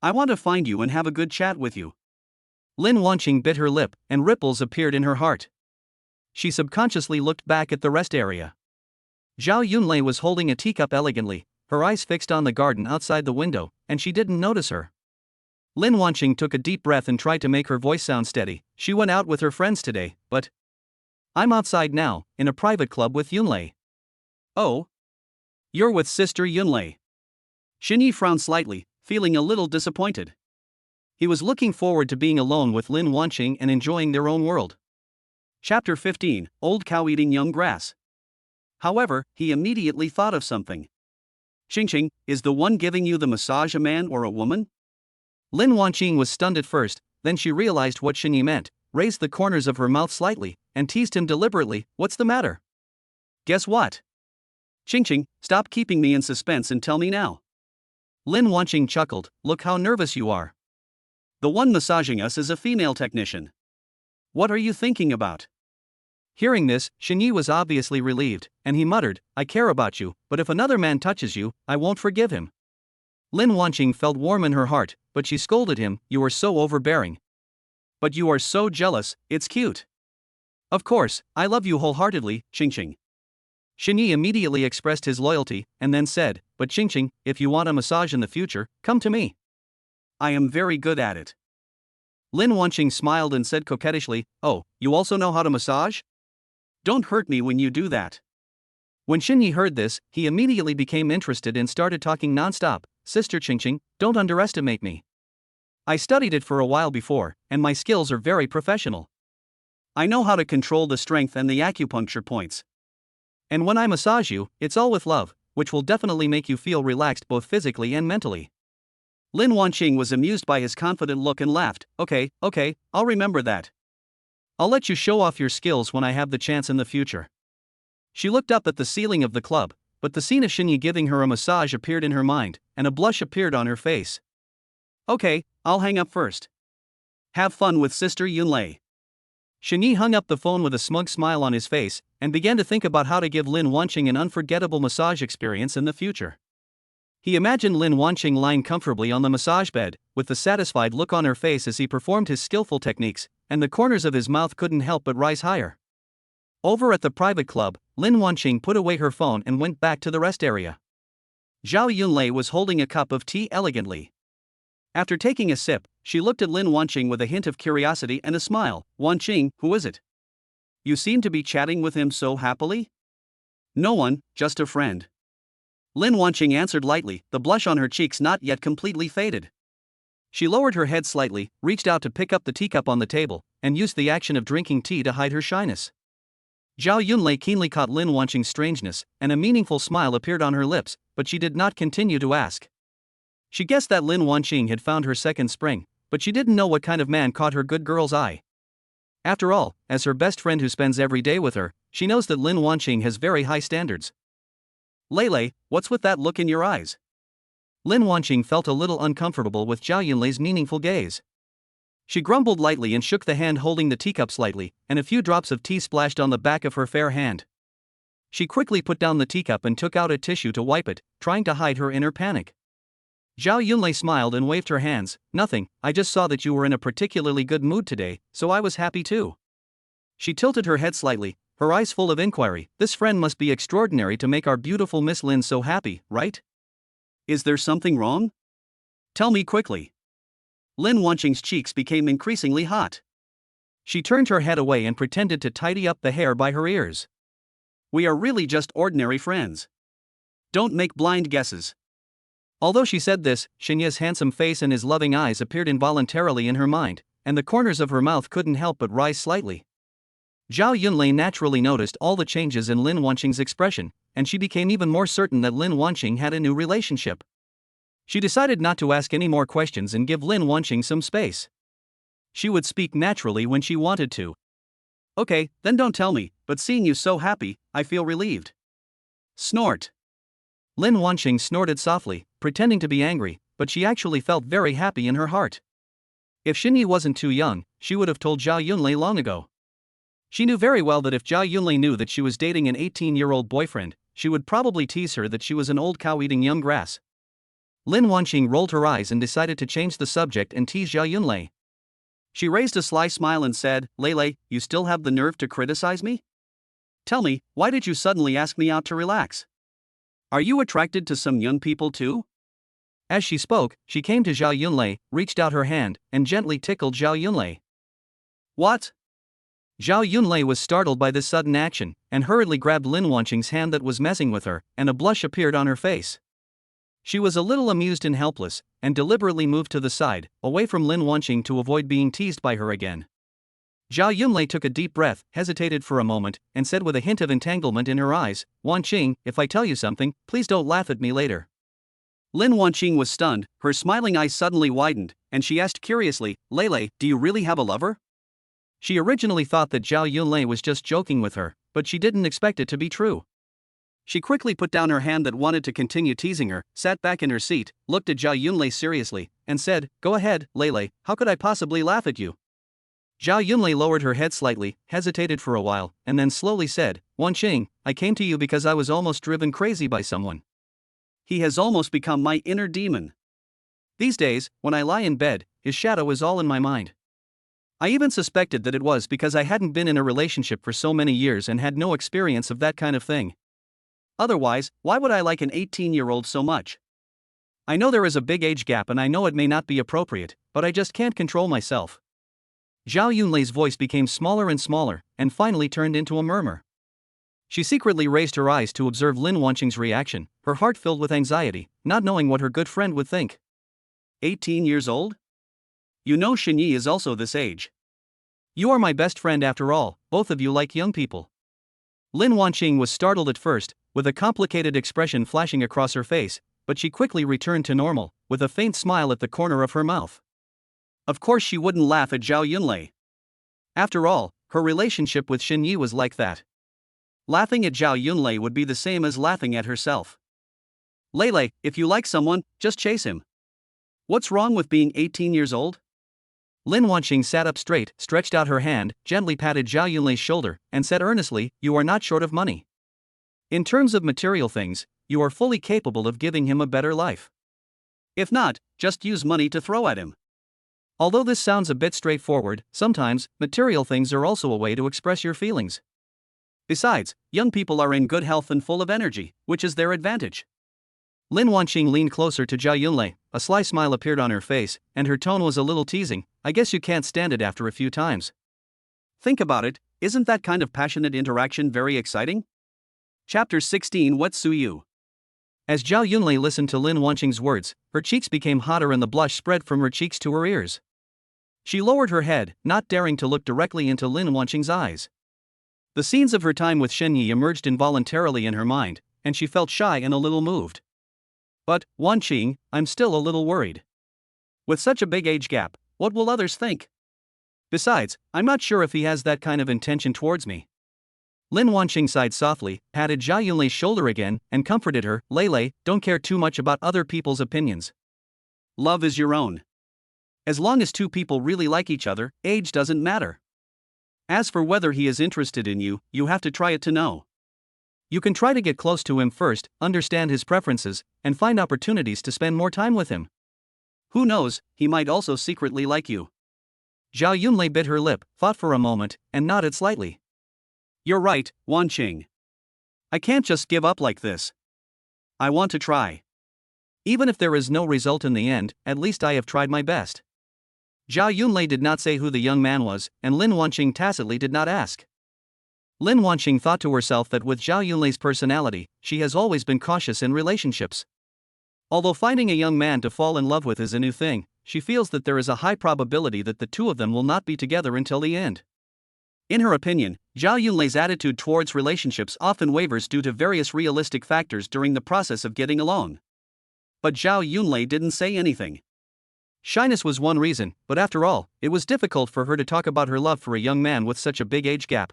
I want to find you and have a good chat with you. Lin Wanqing bit her lip, and ripples appeared in her heart. She subconsciously looked back at the rest area. Zhao Yunlei was holding a teacup elegantly, her eyes fixed on the garden outside the window, and she didn't notice her. Lin Wanqing took a deep breath and tried to make her voice sound steady. She went out with her friends today, but I'm outside now, in a private club with Yunlei. Oh? You're with Sister Yunlei. Xinyi frowned slightly, feeling a little disappointed. He was looking forward to being alone with Lin Wanqing and enjoying their own world. Chapter 15, Old Cow Eating Young Grass. However, he immediately thought of something. Qingqing, is the one giving you the massage a man or a woman? Lin Wanqing was stunned at first, then she realized what Xinyi meant, raised the corners of her mouth slightly, and teased him deliberately, what's the matter? Guess what? Qingqing, stop keeping me in suspense and tell me now. Lin Wanqing chuckled, look how nervous you are. The one massaging us is a female technician. What are you thinking about? Hearing this, Xinyi was obviously relieved, and he muttered, I care about you, but if another man touches you, I won't forgive him. Lin Wanqing felt warm in her heart, but she scolded him, you are so overbearing. But you are so jealous, it's cute. Of course, I love you wholeheartedly, Qingqing. Xinyi immediately expressed his loyalty, and then said, but Qingqing, if you want a massage in the future, come to me. I am very good at it. Lin Wanqing smiled and said coquettishly, oh, you also know how to massage? Don't hurt me when you do that. When Xinyi heard this, he immediately became interested and started talking non-stop, Sister Qingqing, don't underestimate me. I studied it for a while before, and my skills are very professional. I know how to control the strength and the acupuncture points. And when I massage you, it's all with love, which will definitely make you feel relaxed both physically and mentally. Lin Wanqing was amused by his confident look and laughed, okay, I'll remember that. I'll let you show off your skills when I have the chance in the future. She looked up at the ceiling of the club, but the scene of Xinyi giving her a massage appeared in her mind, and a blush appeared on her face. Okay, I'll hang up first. Have fun with Sister Yunlei. Xinyi hung up the phone with a smug smile on his face, and began to think about how to give Lin Wanqing an unforgettable massage experience in the future. He imagined Lin Wanqing lying comfortably on the massage bed, with the satisfied look on her face as he performed his skillful techniques, and the corners of his mouth couldn't help but rise higher. Over at the private club, Lin Wanqing put away her phone and went back to the rest area. Zhao Yunlei was holding a cup of tea elegantly. After taking a sip, she looked at Lin Wanqing with a hint of curiosity and a smile. Wanqing, who is it? You seem to be chatting with him so happily? No one, just a friend. Lin Wanqing answered lightly, the blush on her cheeks not yet completely faded. She lowered her head slightly, reached out to pick up the teacup on the table, and used the action of drinking tea to hide her shyness. Zhao Yunlei keenly caught Lin Wanqing's strangeness, and a meaningful smile appeared on her lips, but she did not continue to ask. She guessed that Lin Wanqing had found her second spring, but she didn't know what kind of man caught her good girl's eye. After all, as her best friend who spends every day with her, she knows that Lin Wanqing has very high standards. Lei, what's with that look in your eyes? Lin Wanqing felt a little uncomfortable with Zhao Yunlei's meaningful gaze. She grumbled lightly and shook the hand holding the teacup slightly, and a few drops of tea splashed on the back of her fair hand. She quickly put down the teacup and took out a tissue to wipe it, trying to hide her inner panic. Zhao Yunlei smiled and waved her hands, nothing, I just saw that you were in a particularly good mood today, so I was happy too. She tilted her head slightly, her eyes full of inquiry. This friend must be extraordinary to make our beautiful Miss Lin so happy, right? Is there something wrong? Tell me quickly. Lin Wanqing's cheeks became increasingly hot. She turned her head away and pretended to tidy up the hair by her ears. We are really just ordinary friends. Don't make blind guesses. Although she said this, Xinya's handsome face and his loving eyes appeared involuntarily in her mind, and the corners of her mouth couldn't help but rise slightly. Zhao Yunlei naturally noticed all the changes in Lin Wanqing's expression, and she became even more certain that Lin Wanqing had a new relationship. She decided not to ask any more questions and give Lin Wanqing some space. She would speak naturally when she wanted to. Okay, then don't tell me, but seeing you so happy, I feel relieved. Snort. Lin Wanqing snorted softly, pretending to be angry, but she actually felt very happy in her heart. If Shini wasn't too young, she would have told Zhao Yunlei long ago. She knew very well that if Zhao Yunlei knew that she was dating an 18-year-old boyfriend, she would probably tease her that she was an old cow eating young grass. Lin Wanqing rolled her eyes and decided to change the subject and tease Zhao Yunlei. She raised a sly smile and said, Lei, you still have the nerve to criticize me? Tell me, why did you suddenly ask me out to relax? Are you attracted to some young people too? As she spoke, she came to Zhao Yunlei, reached out her hand, and gently tickled Zhao Yunlei. What? Zhao Yunlei was startled by this sudden action, and hurriedly grabbed Lin Wanqing's hand that was messing with her, and a blush appeared on her face. She was a little amused and helpless, and deliberately moved to the side, away from Lin Wanqing to avoid being teased by her again. Zhao Yunlei took a deep breath, hesitated for a moment, and said with a hint of entanglement in her eyes, Wanqing, if I tell you something, please don't laugh at me later. Lin Wanqing was stunned, her smiling eyes suddenly widened, and she asked curiously, Lei, do you really have a lover? She originally thought that Zhao Yunlei was just joking with her, but she didn't expect it to be true. She quickly put down her hand that wanted to continue teasing her, sat back in her seat, looked at Zhao Yunlei seriously, and said, Go ahead, Lei, how could I possibly laugh at you? Zhao Yunlei lowered her head slightly, hesitated for a while, and then slowly said, Wanqing, I came to you because I was almost driven crazy by someone. He has almost become my inner demon. These days, when I lie in bed, his shadow is all in my mind. I even suspected that it was because I hadn't been in a relationship for so many years and had no experience of that kind of thing. Otherwise, why would I like an 18-year-old so much? I know there is a big age gap and I know it may not be appropriate, but I just can't control myself. Zhao Yunlei's voice became smaller and smaller, and finally turned into a murmur. She secretly raised her eyes to observe Lin Wanqing's reaction, her heart filled with anxiety, not knowing what her good friend would think. 18 years old? You know Shini is also this age. You are my best friend after all, both of you like young people. Lin Wanqing was startled at first, with a complicated expression flashing across her face, but she quickly returned to normal, with a faint smile at the corner of her mouth. Of course she wouldn't laugh at Zhao Yunlei. After all, her relationship with Xinyi was like that. Laughing at Zhao Yunlei would be the same as laughing at herself. Lei, if you like someone, just chase him. What's wrong with being 18 years old? Lin Wanqing sat up straight, stretched out her hand, gently patted Zhao Yunlei's shoulder, and said earnestly, You are not short of money. In terms of material things, you are fully capable of giving him a better life. If not, just use money to throw at him. Although this sounds a bit straightforward, sometimes, material things are also a way to express your feelings. Besides, young people are in good health and full of energy, which is their advantage. Lin Wanqing leaned closer to Zhao Yunlei, a sly smile appeared on her face, and her tone was a little teasing, I guess you can't stand it after a few times. Think about it, isn't that kind of passionate interaction very exciting? Chapter 16 What Suyu? As Zhao Yunlei listened to Lin Wanqing's words, her cheeks became hotter and the blush spread from her cheeks to her ears. She lowered her head, not daring to look directly into Lin Wanqing's eyes. The scenes of her time with Shenyi emerged involuntarily in her mind, and she felt shy and a little moved. But, Wanqing, I'm still a little worried. With such a big age gap, what will others think? Besides, I'm not sure if he has that kind of intention towards me. Lin Wanqing sighed softly, patted Zhao Yunlei's shoulder again, and comforted her, Lei, don't care too much about other people's opinions. Love is your own. As long as two people really like each other, age doesn't matter. As for whether he is interested in you, you have to try it to know. You can try to get close to him first, understand his preferences, and find opportunities to spend more time with him. Who knows, he might also secretly like you. Zhao Yunlei bit her lip, thought for a moment, and nodded slightly. You're right, Wanqing. I can't just give up like this. I want to try. Even if there is no result in the end, at least I have tried my best. Zhao Yunlei did not say who the young man was, and Lin Wanqing tacitly did not ask. Lin Wanqing thought to herself that with Zhao Yunlei's personality, she has always been cautious in relationships. Although finding a young man to fall in love with is a new thing, she feels that there is a high probability that the two of them will not be together until the end. In her opinion, Zhao Yunlei's attitude towards relationships often wavers due to various realistic factors during the process of getting along. But Zhao Yunlei didn't say anything. Shyness was one reason, but after all, it was difficult for her to talk about her love for a young man with such a big age gap.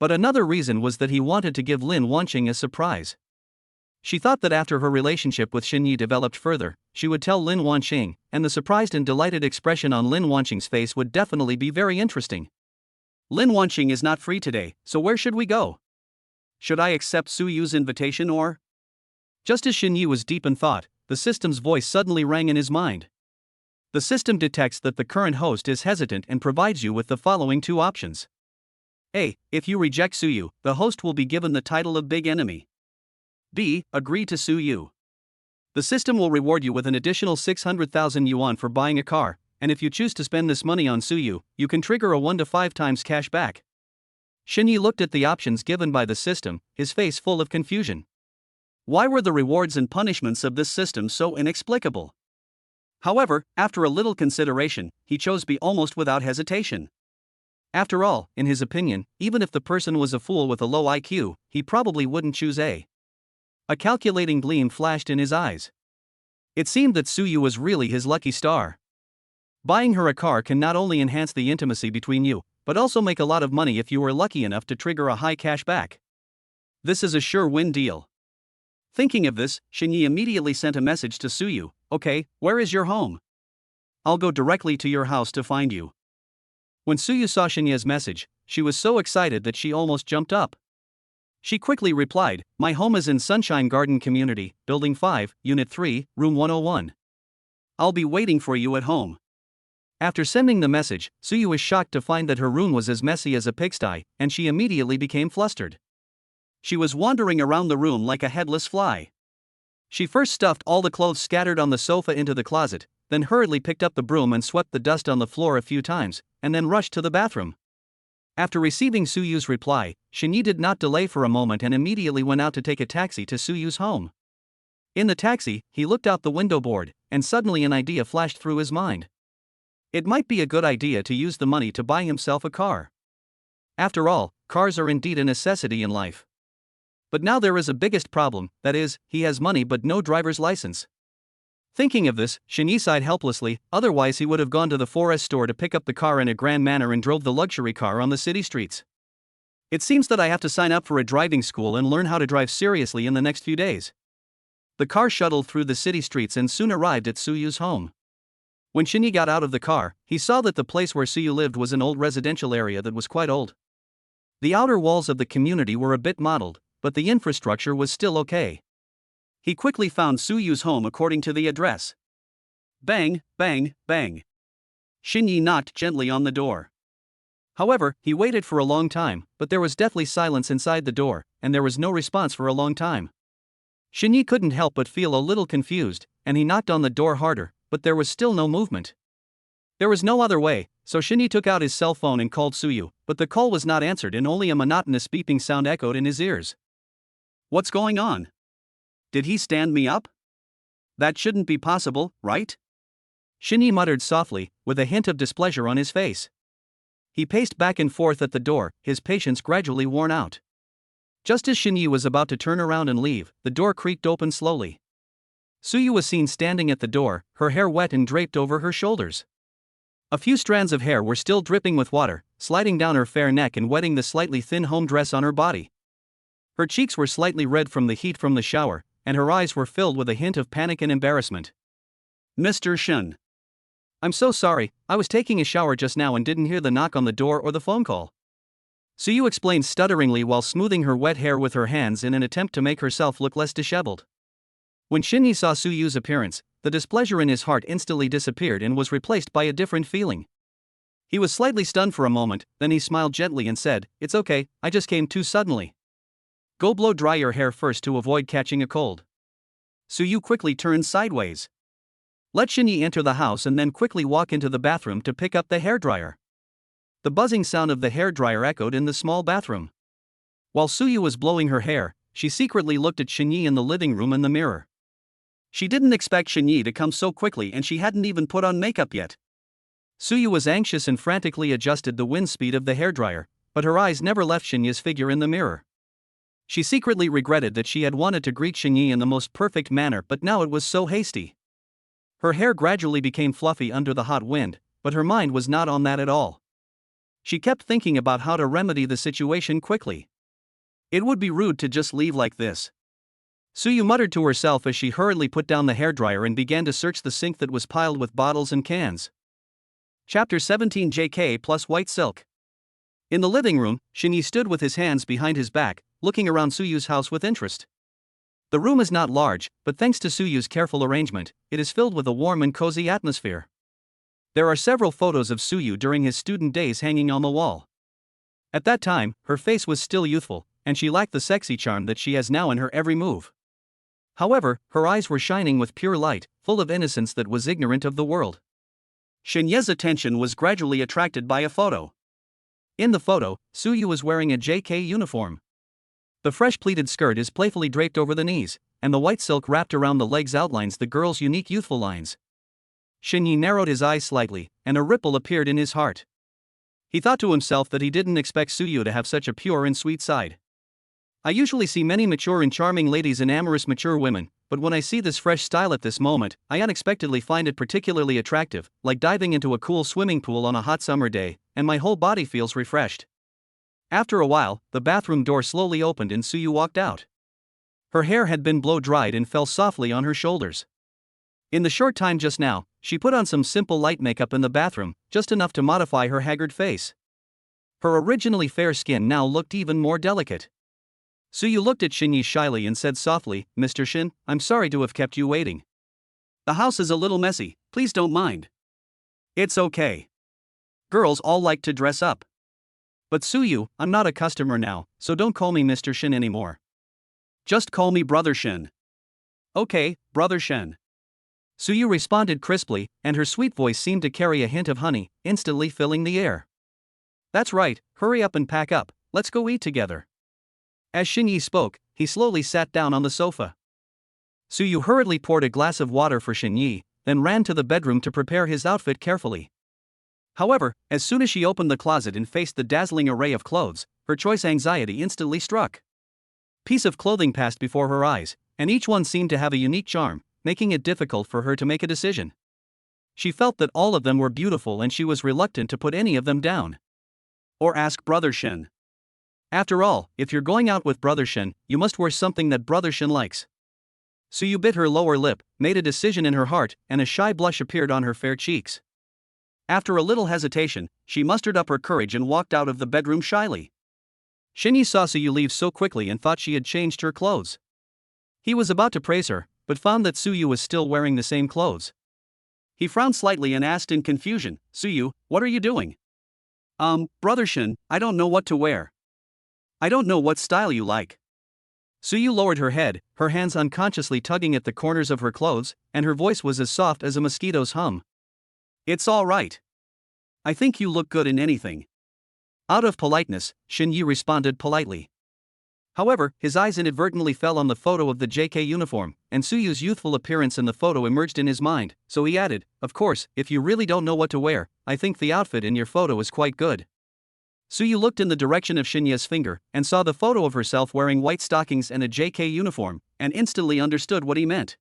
But another reason was that he wanted to give Lin Wanqing a surprise. She thought that after her relationship with Xinyi developed further, she would tell Lin Wanqing, and the surprised and delighted expression on Lin Wanqing's face would definitely be very interesting. Lin Wanqing is not free today, so where should we go? Should I accept Suyu's invitation or? Just as Xinyi was deep in thought, the system's voice suddenly rang in his mind. The system detects that the current host is hesitant and provides you with the following two options. A. If you reject Suyu, the host will be given the title of Big Enemy. B. Agree to Suyu. The system will reward you with an additional 600,000 yuan for buying a car, and if you choose to spend this money on Suyu, you can trigger a 1 to 5 times cash back. Xinyi looked at the options given by the system, his face full of confusion. Why were the rewards and punishments of this system so inexplicable? However, after a little consideration, he chose B almost without hesitation. After all, in his opinion, even if the person was a fool with a low IQ, he probably wouldn't choose A. A calculating gleam flashed in his eyes. It seemed that Suyu was really his lucky star. Buying her a car can not only enhance the intimacy between you, but also make a lot of money if you are lucky enough to trigger a high cash back. This is a sure win deal. Thinking of this, Xinyi immediately sent a message to Suyu. Okay, where is your home? I'll go directly to your house to find you. When Suyu saw Xinyi's message, she was so excited that she almost jumped up. She quickly replied, my home is in Sunshine Garden Community, Building 5, Unit 3, Room 101. I'll be waiting for you at home. After sending the message, Suyu was shocked to find that her room was as messy as a pigsty, and she immediately became flustered. She was wandering around the room like a headless fly. She first stuffed all the clothes scattered on the sofa into the closet, then hurriedly picked up the broom and swept the dust on the floor a few times, and then rushed to the bathroom. After receiving Suyu's reply, Xinyi did not delay for a moment and immediately went out to take a taxi to Suyu's home. In the taxi, he looked out the window board, and suddenly an idea flashed through his mind. It might be a good idea to use the money to buy himself a car. After all, cars are indeed a necessity in life. But now there is a biggest problem, that is, he has money but no driver's license. Thinking of this, Xinyi sighed helplessly, otherwise he would have gone to the forest store to pick up the car in a grand manner and drove the luxury car on the city streets. It seems that I have to sign up for a driving school and learn how to drive seriously in the next few days. The car shuttled through the city streets and soon arrived at Suyu's home. When Xinyi got out of the car, he saw that the place where Suyu lived was an old residential area that was quite old. The outer walls of the community were a bit mottled, but the infrastructure was still okay. He quickly found Suyu's home according to the address. Bang, bang, bang. Xinyi knocked gently on the door. However, he waited for a long time, but there was deathly silence inside the door, and there was no response for a long time. Xinyi couldn't help but feel a little confused, and he knocked on the door harder, but there was still no movement. There was no other way, so Xinyi took out his cell phone and called Suyu, but the call was not answered and only a monotonous beeping sound echoed in his ears. What's going on? Did he stand me up? That shouldn't be possible, right? Xinyi muttered softly, with a hint of displeasure on his face. He paced back and forth at the door, his patience gradually worn out. Just as Xinyi was about to turn around and leave, the door creaked open slowly. Suyu was seen standing at the door, her hair wet and draped over her shoulders. A few strands of hair were still dripping with water, sliding down her fair neck and wetting the slightly thin home dress on her body. Her cheeks were slightly red from the heat from the shower, and her eyes were filled with a hint of panic and embarrassment. Mr. Shen. I'm so sorry, I was taking a shower just now and didn't hear the knock on the door or the phone call. Suyu explained stutteringly while smoothing her wet hair with her hands in an attempt to make herself look less disheveled. When Xinyi saw Suyu's appearance, the displeasure in his heart instantly disappeared and was replaced by a different feeling. He was slightly stunned for a moment, then he smiled gently and said, "It's okay, I just came too suddenly. Go blow dry your hair first to avoid catching a cold." Suyu quickly turned sideways. Let Shini enter the house and then quickly walk into the bathroom to pick up the hairdryer. The buzzing sound of the hairdryer echoed in the small bathroom. While Suyu was blowing her hair, she secretly looked at Shini in the living room in the mirror. She didn't expect Shini to come so quickly and she hadn't even put on makeup yet. Suyu was anxious and frantically adjusted the wind speed of the hairdryer, but her eyes never left Shinya's figure in the mirror. She secretly regretted that she had wanted to greet Shinyi in the most perfect manner, but now it was so hasty. Her hair gradually became fluffy under the hot wind, but her mind was not on that at all. She kept thinking about how to remedy the situation quickly. It would be rude to just leave like this. Suyu muttered to herself as she hurriedly put down the hairdryer and began to search the sink that was piled with bottles and cans. Chapter 17 JK plus White Silk. In the living room, Shinyi stood with his hands behind his back, looking around Suyu's house with interest. The room is not large, but thanks to Suyu's careful arrangement, it is filled with a warm and cozy atmosphere. There are several photos of Suyu during his student days hanging on the wall. At that time, her face was still youthful, and she lacked the sexy charm that she has now in her every move. However, her eyes were shining with pure light, full of innocence that was ignorant of the world. Shinye's attention was gradually attracted by a photo. In the photo, Suyu was wearing a JK uniform. The fresh pleated skirt is playfully draped over the knees, and the white silk wrapped around the legs outlines the girl's unique youthful lines. Shinyi narrowed his eyes slightly, and a ripple appeared in his heart. He thought to himself that he didn't expect Suyu to have such a pure and sweet side. I usually see many mature and charming ladies and amorous mature women, but when I see this fresh style at this moment, I unexpectedly find it particularly attractive, like diving into a cool swimming pool on a hot summer day, and my whole body feels refreshed. After a while, the bathroom door slowly opened and Suyu walked out. Her hair had been blow-dried and fell softly on her shoulders. In the short time just now, she put on some simple light makeup in the bathroom, just enough to modify her haggard face. Her originally fair skin now looked even more delicate. Suyu looked at Shinyi shyly and said softly, "Mr. Shin, I'm sorry to have kept you waiting. The house is a little messy, please don't mind." "It's okay. Girls all like to dress up. But Suyu, I'm not a customer now, so don't call me Mr. Shin anymore. Just call me Brother Shin." "Okay, Brother Shin." Suyu responded crisply, and her sweet voice seemed to carry a hint of honey, instantly filling the air. "That's right, hurry up and pack up, let's go eat together." As Shinyi spoke, he slowly sat down on the sofa. Suyu hurriedly poured a glass of water for Shinyi, then ran to the bedroom to prepare his outfit carefully. However, as soon as she opened the closet and faced the dazzling array of clothes, her choice anxiety instantly struck. Piece of clothing passed before her eyes, and each one seemed to have a unique charm, making it difficult for her to make a decision. She felt that all of them were beautiful and she was reluctant to put any of them down. Or ask Brother Shin. After all, if you're going out with Brother Shin, you must wear something that Brother Shin likes. Suyu bit her lower lip, made a decision in her heart, and a shy blush appeared on her fair cheeks. After a little hesitation, she mustered up her courage and walked out of the bedroom shyly. Shinyi saw Suyu leave so quickly and thought she had changed her clothes. He was about to praise her, but found that Suyu was still wearing the same clothes. He frowned slightly and asked in confusion, "Suyu, what are you doing?" Brother Shin, I don't know what to wear. I don't know what style you like." Suyu lowered her head, her hands unconsciously tugging at the corners of her clothes, and her voice was as soft as a mosquito's hum. "It's all right. I think you look good in anything." Out of politeness, Shinyi responded politely. However, his eyes inadvertently fell on the photo of the JK uniform, and Suyu's youthful appearance in the photo emerged in his mind, so he added, "Of course, if you really don't know what to wear, I think the outfit in your photo is quite good." Suyu looked in the direction of Shinya's finger, and saw the photo of herself wearing white stockings and a JK uniform, and instantly understood what he meant.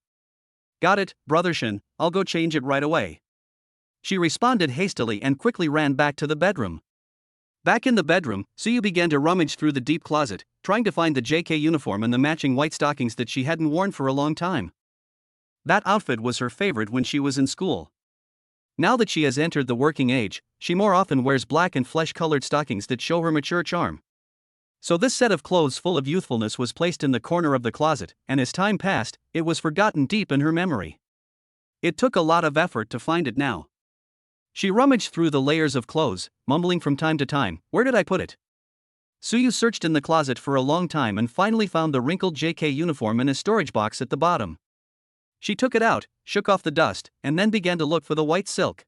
"Got it, Brother Shin, I'll go change it right away." She responded hastily and quickly ran back to the bedroom. Back in the bedroom, Suyu began to rummage through the deep closet, trying to find the JK uniform and the matching white stockings that she hadn't worn for a long time. That outfit was her favorite when she was in school. Now that she has entered the working age, she more often wears black and flesh-colored stockings that show her mature charm. So this set of clothes full of youthfulness was placed in the corner of the closet, and as time passed, it was forgotten deep in her memory. It took a lot of effort to find it now. She rummaged through the layers of clothes, mumbling from time to time, "Where did I put it?" Suyu searched in the closet for a long time and finally found the wrinkled JK uniform in a storage box at the bottom. She took it out, shook off the dust, and then began to look for the white silk.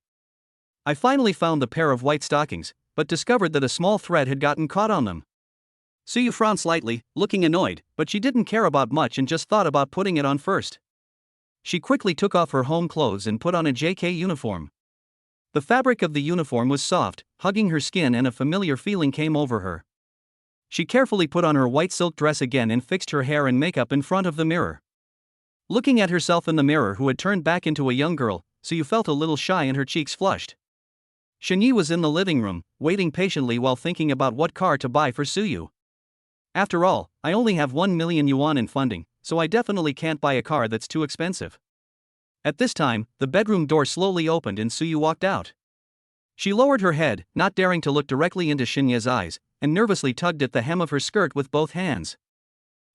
"I finally found the pair of white stockings, but discovered that a small thread had gotten caught on them." Suyu frowned slightly, looking annoyed, but she didn't care about much and just thought about putting it on first. She quickly took off her home clothes and put on a JK uniform. The fabric of the uniform was soft, hugging her skin, and a familiar feeling came over her. She carefully put on her white silk dress again and fixed her hair and makeup in front of the mirror. Looking at herself in the mirror, who had turned back into a young girl, Suyu felt a little shy and her cheeks flushed. Shini was in the living room, waiting patiently while thinking about what car to buy for Suyu. "After all, I only have 1 million yuan in funding, so I definitely can't buy a car that's too expensive." At this time, the bedroom door slowly opened and Suyu walked out. She lowered her head, not daring to look directly into Shinya's eyes, and nervously tugged at the hem of her skirt with both hands.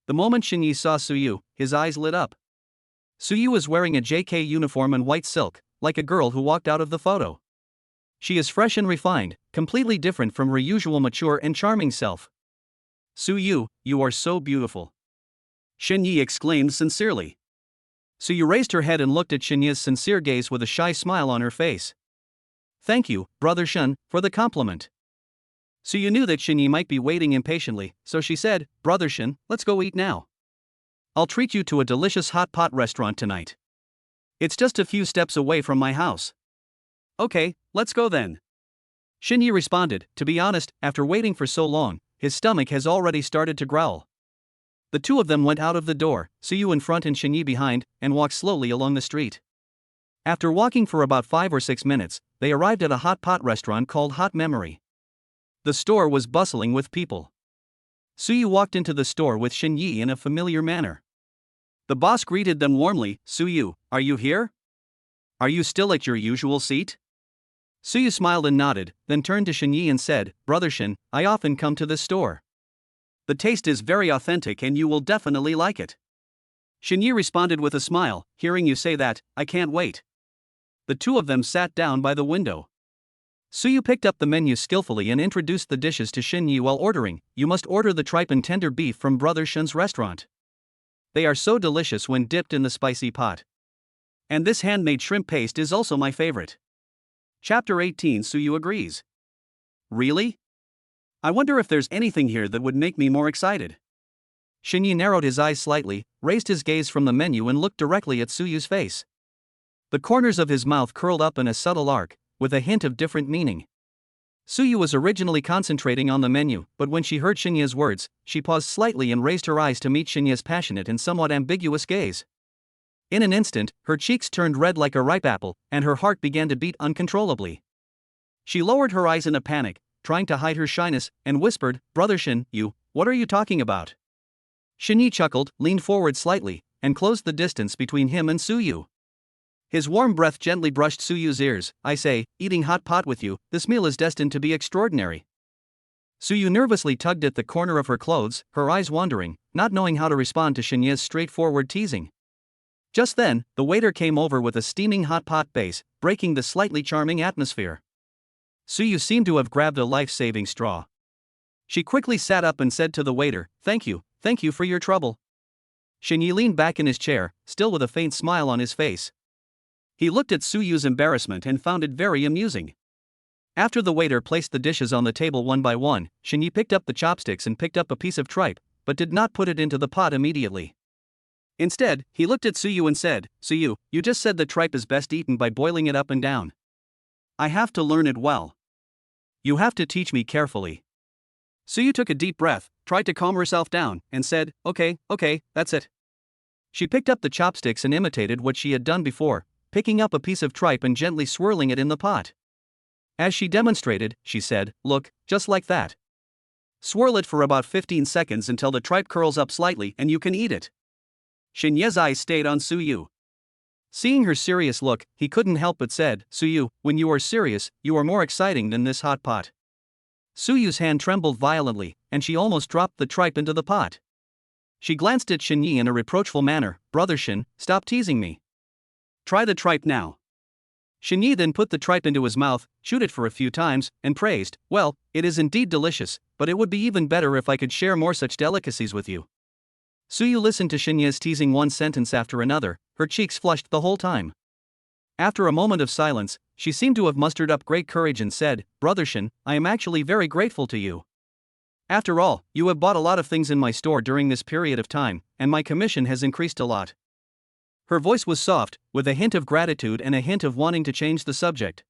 The moment Shinya saw Suyu, his eyes lit up. Suyu was wearing a JK uniform and white silk, like a girl who walked out of the photo. She is fresh and refined, completely different from her usual mature and charming self. "Suyu, you are so beautiful," Shinya exclaimed sincerely. Suyu raised her head and looked at Shinya's sincere gaze with a shy smile on her face. "Thank you, Brother Shun, for the compliment." Suyu knew that Shinya might be waiting impatiently, so she said, "Brother Shun, let's go eat now. I'll treat you to a delicious hot pot restaurant tonight. It's just a few steps away from my house." "Okay, let's go then." Shinya responded. To be honest, after waiting for so long, his stomach has already started to growl. The two of them went out of the door, Suyu in front and Shinya behind, and walked slowly along the street. After walking for about 5 or 6 minutes, they arrived at a hot pot restaurant called Hot Memory. The store was bustling with people. Suyu walked into the store with Shinya in a familiar manner. The boss greeted them warmly. "Suyu, are you here? Are you still at your usual seat?" Suyu smiled and nodded, then turned to Shinya and said, "Brother Shin, I often come to this store. The taste is very authentic and you will definitely like it." Shinya responded with a smile, "Hearing you say that, I can't wait." The two of them sat down by the window. Suyu picked up the menu skillfully and introduced the dishes to Shinya while ordering. "You must order the tripe and tender beef from Brother Shin's restaurant. They are so delicious when dipped in the spicy pot. And this handmade shrimp paste is also my favorite." Chapter 18. Suyu agrees. "Really? I wonder if there's anything here that would make me more excited." Shinya narrowed his eyes slightly, raised his gaze from the menu and looked directly at Suyu's face. The corners of his mouth curled up in a subtle arc, with a hint of different meaning. Suyu was originally concentrating on the menu, but when she heard Shinya's words, she paused slightly and raised her eyes to meet Shinya's passionate and somewhat ambiguous gaze. In an instant, her cheeks turned red like a ripe apple, and her heart began to beat uncontrollably. She lowered her eyes in a panic, trying to hide her shyness, and whispered, "Brother Shin, what are you talking about?" Shinya chuckled, leaned forward slightly, and closed the distance between him and Suyu. His warm breath gently brushed Suyu's ears. "I say, eating hot pot with you, this meal is destined to be extraordinary." Suyu nervously tugged at the corner of her clothes, her eyes wandering, not knowing how to respond to Shinya's straightforward teasing. Just then, the waiter came over with a steaming hot pot base, breaking the slightly charming atmosphere. Suyu seemed to have grabbed a life-saving straw. She quickly sat up and said to the waiter, thank you for your trouble." Shinya leaned back in his chair, still with a faint smile on his face. He looked at Suyu's embarrassment and found it very amusing. After the waiter placed the dishes on the table one by one, Shinya picked up the chopsticks and picked up a piece of tripe, but did not put it into the pot immediately. Instead, he looked at Suyu and said, "Suyu, you just said that tripe is best eaten by boiling it up and down. I have to learn it well. You have to teach me carefully." Suyu took a deep breath, tried to calm herself down, and said, Okay, that's it." She picked up the chopsticks and imitated what she had done before, picking up a piece of tripe and gently swirling it in the pot. As she demonstrated, she said, "Look, just like that. Swirl it for about 15 seconds until the tripe curls up slightly and you can eat it." Shinya's eyes stayed on Suyu. Seeing her serious look, he couldn't help but said, "Suyu, when you are serious, you are more exciting than this hot pot." Suyu's hand trembled violently, and she almost dropped the tripe into the pot. She glanced at Shinya in a reproachful manner. "Brother Shin, stop teasing me. Try the tripe now." Xinyi then put the tripe into his mouth, chewed it for a few times, and praised, "Well, it is indeed delicious, but it would be even better if I could share more such delicacies with you." Suyu listened to Xinye's teasing one sentence after another, her cheeks flushed the whole time. After a moment of silence, she seemed to have mustered up great courage and said, "Brother Shin, I am actually very grateful to you. After all, you have bought a lot of things in my store during this period of time, and my commission has increased a lot." Her voice was soft, with a hint of gratitude and a hint of wanting to change the subject.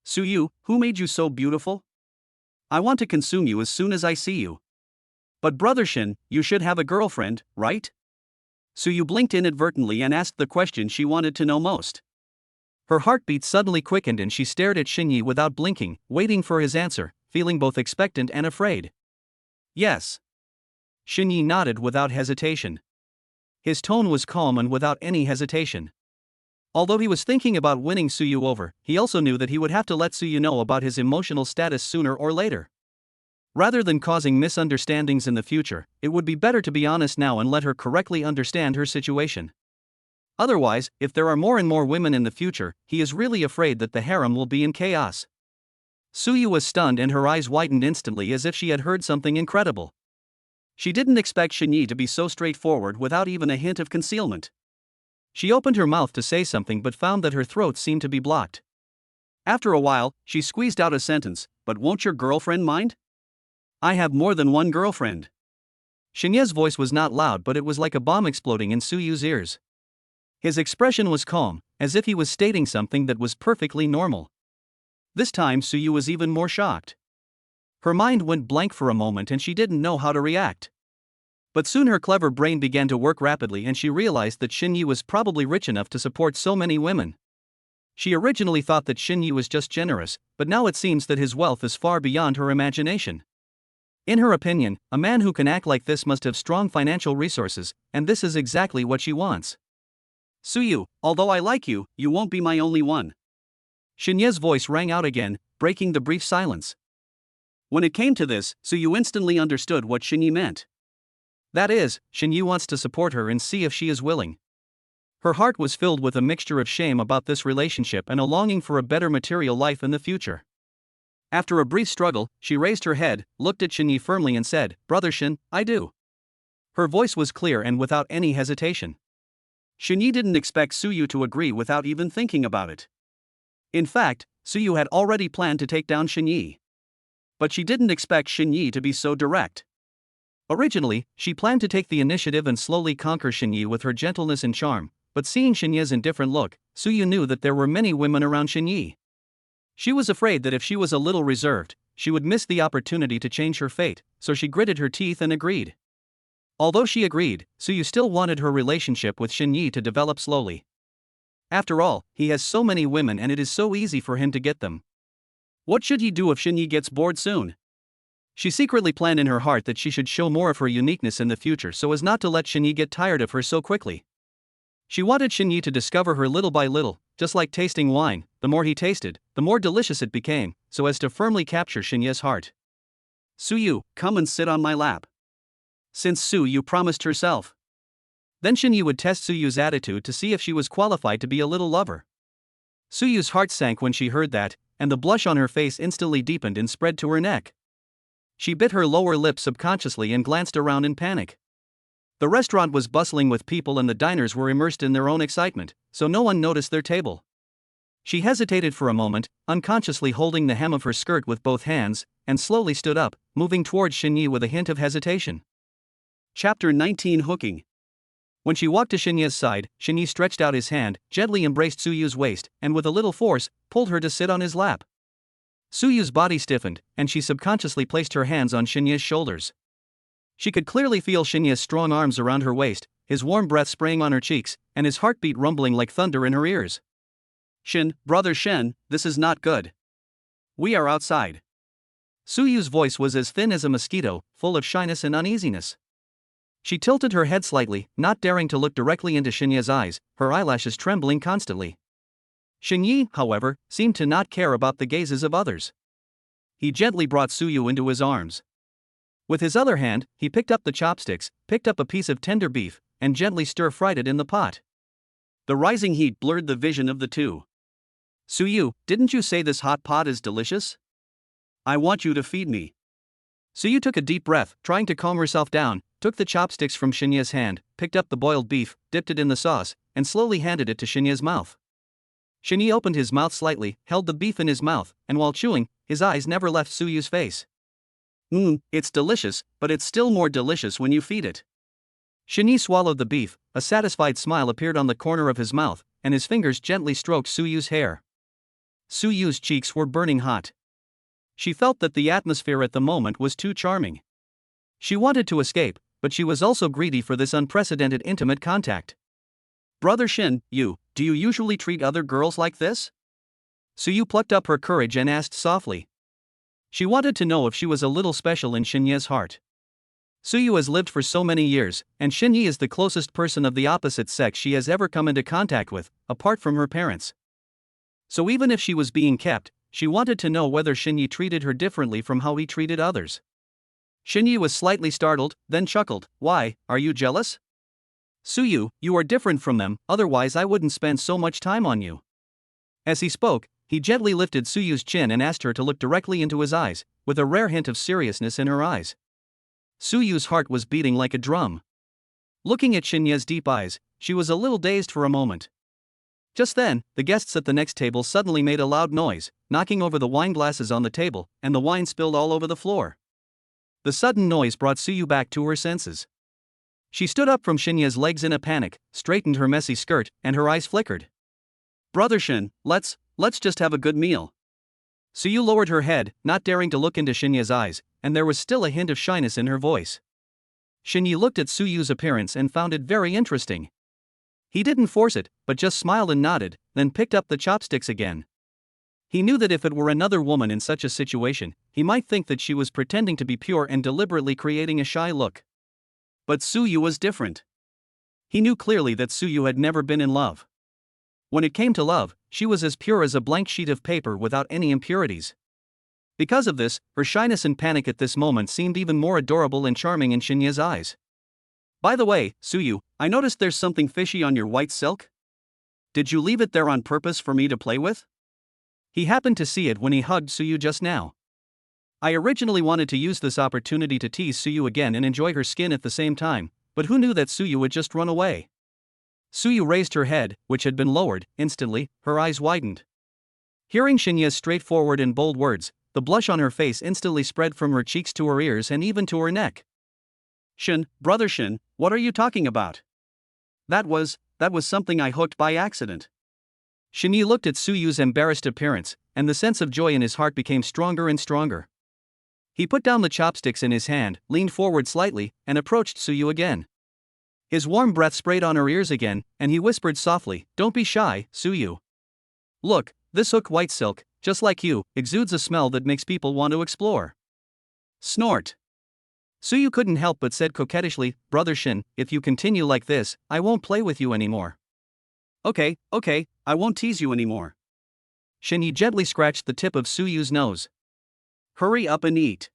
"Suyu, who made you so beautiful? I want to consume you as soon as I see you. But Brother Shin, you should have a girlfriend, right?" Suyu blinked inadvertently and asked the question she wanted to know most. Her heartbeat suddenly quickened and she stared at Xinyi without blinking, waiting for his answer, feeling both expectant and afraid. "Yes." Xinyi nodded without hesitation. His tone was calm and without any hesitation. Although he was thinking about winning Suyu over, he also knew that he would have to let Suyu know about his emotional status sooner or later. Rather than causing misunderstandings in the future, it would be better to be honest now and let her correctly understand her situation. Otherwise, if there are more and more women in the future, he is really afraid that the harem will be in chaos. Suyu was stunned and her eyes widened instantly as if she had heard something incredible. She didn't expect Xinyi to be so straightforward without even a hint of concealment. She opened her mouth to say something but found that her throat seemed to be blocked. After a while, she squeezed out a sentence, "But won't your girlfriend mind? I have more than one girlfriend." Xinye's voice was not loud, but it was like a bomb exploding in Suyu's ears. His expression was calm, as if he was stating something that was perfectly normal. This time Suyu was even more shocked. Her mind went blank for a moment and she didn't know how to react. But soon her clever brain began to work rapidly and she realized that Xinyi was probably rich enough to support so many women. She originally thought that Xinyi was just generous, but now it seems that his wealth is far beyond her imagination. In her opinion, a man who can act like this must have strong financial resources, and this is exactly what she wants. "Suyu, although I like you, you won't be my only one." Xinye's voice rang out again, breaking the brief silence. When it came to this, Suyu instantly understood what Xinyi meant. That is, Xinyi wants to support her and see if she is willing. Her heart was filled with a mixture of shame about this relationship and a longing for a better material life in the future. After a brief struggle, she raised her head, looked at Xinyi firmly and said, "Brother Shin, I do." Her voice was clear and without any hesitation. Xinyi didn't expect Suyu to agree without even thinking about it. In fact, Suyu had already planned to take down Xinyi. But she didn't expect Xinyi to be so direct. Originally, she planned to take the initiative and slowly conquer Xinyi with her gentleness and charm, but seeing Xinyi's indifferent look, Suyu knew that there were many women around Xinyi. She was afraid that if she was a little reserved, she would miss the opportunity to change her fate, so she gritted her teeth and agreed. Although she agreed, Suyu still wanted her relationship with Xinyi to develop slowly. After all, he has so many women and it is so easy for him to get them. What should he do if Xinyi gets bored soon? She secretly planned in her heart that she should show more of her uniqueness in the future so as not to let Xinyi get tired of her so quickly. She wanted Xinyi to discover her little by little, just like tasting wine, the more he tasted, the more delicious it became, so as to firmly capture Xinyi's heart. "Suyu, come and sit on my lap." Since Suyu promised herself. Then Xinyi would test Suyu's attitude to see if she was qualified to be a little lover. Suyu's heart sank when she heard that, and the blush on her face instantly deepened and spread to her neck. She bit her lower lip subconsciously and glanced around in panic. The restaurant was bustling with people and the diners were immersed in their own excitement, so no one noticed their table. She hesitated for a moment, unconsciously holding the hem of her skirt with both hands, and slowly stood up, moving towards Xinyi with a hint of hesitation. Chapter 19 Hooking. When she walked to Xinyi's side, Xinyi stretched out his hand, gently embraced Suyu's waist, and with a little force, pulled her to sit on his lap. Suyu's body stiffened, and she subconsciously placed her hands on Xinyi's shoulders. She could clearly feel Xinyi's strong arms around her waist, his warm breath spraying on her cheeks, and his heartbeat rumbling like thunder in her ears. "Shin, brother Shen, this is not good. We are outside." Suyu's voice was as thin as a mosquito, full of shyness and uneasiness. She tilted her head slightly, not daring to look directly into Xinyi's eyes, her eyelashes trembling constantly. Xinyi, however, seemed to not care about the gazes of others. He gently brought Suyu into his arms. With his other hand, he picked up the chopsticks, picked up a piece of tender beef, and gently stir-fried it in the pot. The rising heat blurred the vision of the two. Suyu, didn't you say this hot pot is delicious? I want you to feed me. Suyu took a deep breath, trying to calm herself down, took the chopsticks from Shinya's hand, picked up the boiled beef, dipped it in the sauce, and slowly handed it to Shinya's mouth. Shini opened his mouth slightly, held the beef in his mouth, and while chewing, his eyes never left Suyu's face. It's delicious, but it's still more delicious when you feed it. Shini swallowed the beef, a satisfied smile appeared on the corner of his mouth, and his fingers gently stroked Suyu's hair. Suyu's cheeks were burning hot. She felt that the atmosphere at the moment was too charming. She wanted to escape, but she was also greedy for this unprecedented intimate contact. Brother Shin, do you usually treat other girls like this? Suyu plucked up her courage and asked softly. She wanted to know if she was a little special in Shinye's heart. Suyu has lived for so many years, and Shinye is the closest person of the opposite sex she has ever come into contact with, apart from her parents. So even if she was being kept, she wanted to know whether Shinye treated her differently from how he treated others. Shinye was slightly startled, then chuckled. Why, are you jealous? Suyu, you are different from them, otherwise I wouldn't spend so much time on you. As he spoke, he gently lifted Suyu's chin and asked her to look directly into his eyes, with a rare hint of seriousness in her eyes. Suyu's heart was beating like a drum. Looking at Shinye's deep eyes, she was a little dazed for a moment. Just then, the guests at the next table suddenly made a loud noise, knocking over the wine glasses on the table, and the wine spilled all over the floor. The sudden noise brought Suyu back to her senses. She stood up from Shinye's legs in a panic, straightened her messy skirt, and her eyes flickered. Brother Shin, let's just have a good meal. Suyu lowered her head, not daring to look into Shinye's eyes, and there was still a hint of shyness in her voice. Shinye looked at Suyu's appearance and found it very interesting. He didn't force it, but just smiled and nodded, then picked up the chopsticks again. He knew that if it were another woman in such a situation, he might think that she was pretending to be pure and deliberately creating a shy look. But Suyu was different. He knew clearly that Suyu had never been in love. When it came to love, she was as pure as a blank sheet of paper without any impurities. Because of this, her shyness and panic at this moment seemed even more adorable and charming in Shinye's eyes. By the way, Suyu, I noticed there's something fishy on your white silk. Did you leave it there on purpose for me to play with? He happened to see it when he hugged Suyu just now. I originally wanted to use this opportunity to tease Suyu again and enjoy her skin at the same time, but who knew that Suyu would just run away? Suyu raised her head, which had been lowered. Instantly, her eyes widened. Hearing Shinye's straightforward and bold words, the blush on her face instantly spread from her cheeks to her ears and even to her neck. Shin, brother Shin, what are you talking about? That was something I hooked by accident. Shinye looked at Suyu's embarrassed appearance, and the sense of joy in his heart became stronger and stronger. He put down the chopsticks in his hand, leaned forward slightly, and approached Suyu again. His warm breath sprayed on her ears again, and he whispered softly, Don't be shy, Suyu. Look, this hook white silk, just like you, exudes a smell that makes people want to explore. Snort. Suyu couldn't help but said coquettishly, Brother Shin, if you continue like this, I won't play with you anymore. Okay, I won't tease you anymore. Shinyi gently scratched the tip of Suyu's nose. Hurry up and eat.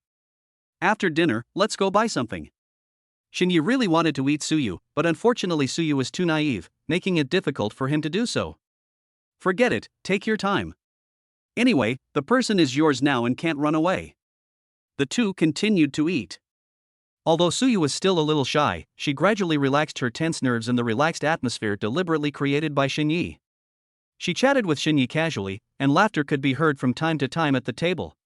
After dinner, let's go buy something. Shinyi really wanted to eat Suyu, but unfortunately Suyu was too naive, making it difficult for him to do so. Forget it, take your time. Anyway, the person is yours now and can't run away. The two continued to eat. Although Suyu was still a little shy, she gradually relaxed her tense nerves in the relaxed atmosphere deliberately created by Shinyi. She chatted with Shinyi casually, and laughter could be heard from time to time at the table.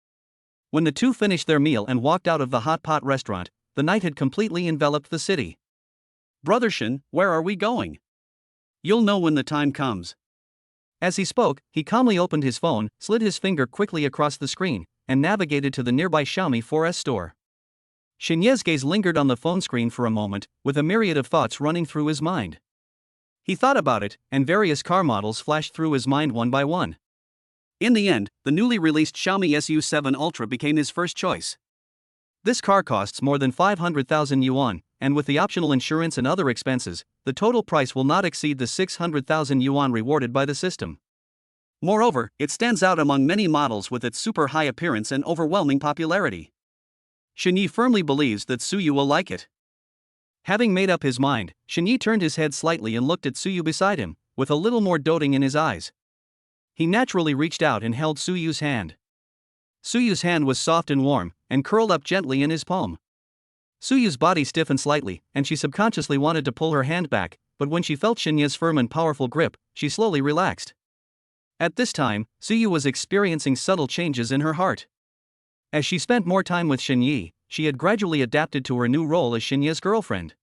When the two finished their meal and walked out of the hot pot restaurant, the night had completely enveloped the city. Brother Shin, where are we going? You'll know when the time comes. As he spoke, he calmly opened his phone, slid his finger quickly across the screen, and navigated to the nearby Xiaomi 4S store. Shinye's gaze lingered on the phone screen for a moment, with a myriad of thoughts running through his mind. He thought about it, and various car models flashed through his mind one by one. In the end, the newly released Xiaomi SU7 Ultra became his first choice. This car costs more than 500,000 yuan, and with the optional insurance and other expenses, the total price will not exceed the 600,000 yuan rewarded by the system. Moreover, it stands out among many models with its super high appearance and overwhelming popularity. Shinyi firmly believes that Suyu will like it. Having made up his mind, Shinyi turned his head slightly and looked at Suyu beside him, with a little more doting in his eyes. he naturally reached out and held Suyu's hand. Suyu's hand was soft and warm, and curled up gently in his palm. Suyu's body stiffened slightly, and she subconsciously wanted to pull her hand back, but when she felt Shinya's firm and powerful grip, she slowly relaxed. At this time, Suyu was experiencing subtle changes in her heart. As she spent more time with Shinyi, she had gradually adapted to her new role as Shinya's girlfriend.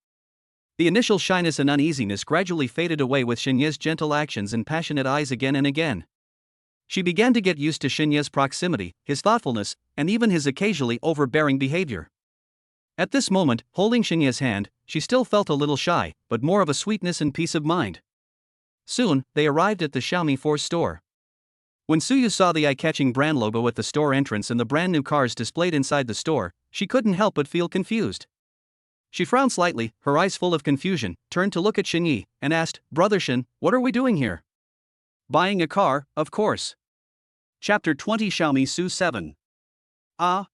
The initial shyness and uneasiness gradually faded away with Shinya's gentle actions and passionate eyes again and again. She began to get used to Shinya's proximity, his thoughtfulness, and even his occasionally overbearing behavior. At this moment, holding Shinya's hand, she still felt a little shy, but more of a sweetness and peace of mind. Soon, they arrived at the Xiaomi 4 store. When Suyu saw the eye-catching brand logo at the store entrance and the brand new cars displayed inside the store, she couldn't help but feel confused. She frowned slightly, her eyes full of confusion, turned to look at Shinyi, and asked, "Brother Shin, what are we doing here?" "Buying a car, of course." Chapter 20 Xiaomi Su 7. Ah.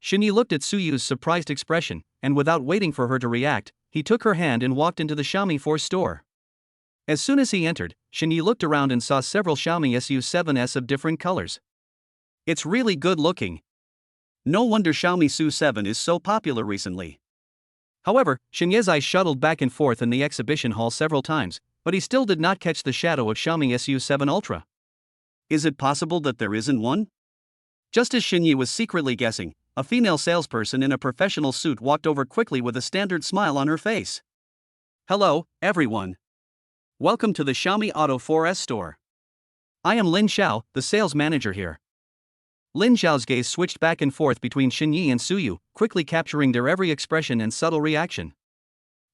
Shinyi looked at Suyu's surprised expression, and without waiting for her to react, he took her hand and walked into the Xiaomi 4 store. As soon as he entered, Shinyi looked around and saw several Xiaomi SU7s of different colors. It's really good looking. No wonder Xiaomi Su 7 is so popular recently. However, Shinyi's eyes shuttled back and forth in the exhibition hall several times, but he still did not catch the shadow of Xiaomi SU7 Ultra. Is it possible that there isn't one? Just as Shinyi was secretly guessing, a female salesperson in a professional suit walked over quickly with a standard smile on her face. "Hello, everyone. Welcome to the Xiaomi Auto 4S store. I am Lin Xiao, the sales manager here." Lin Xiao's gaze switched back and forth between Shinyi and Suyu, quickly capturing their every expression and subtle reaction.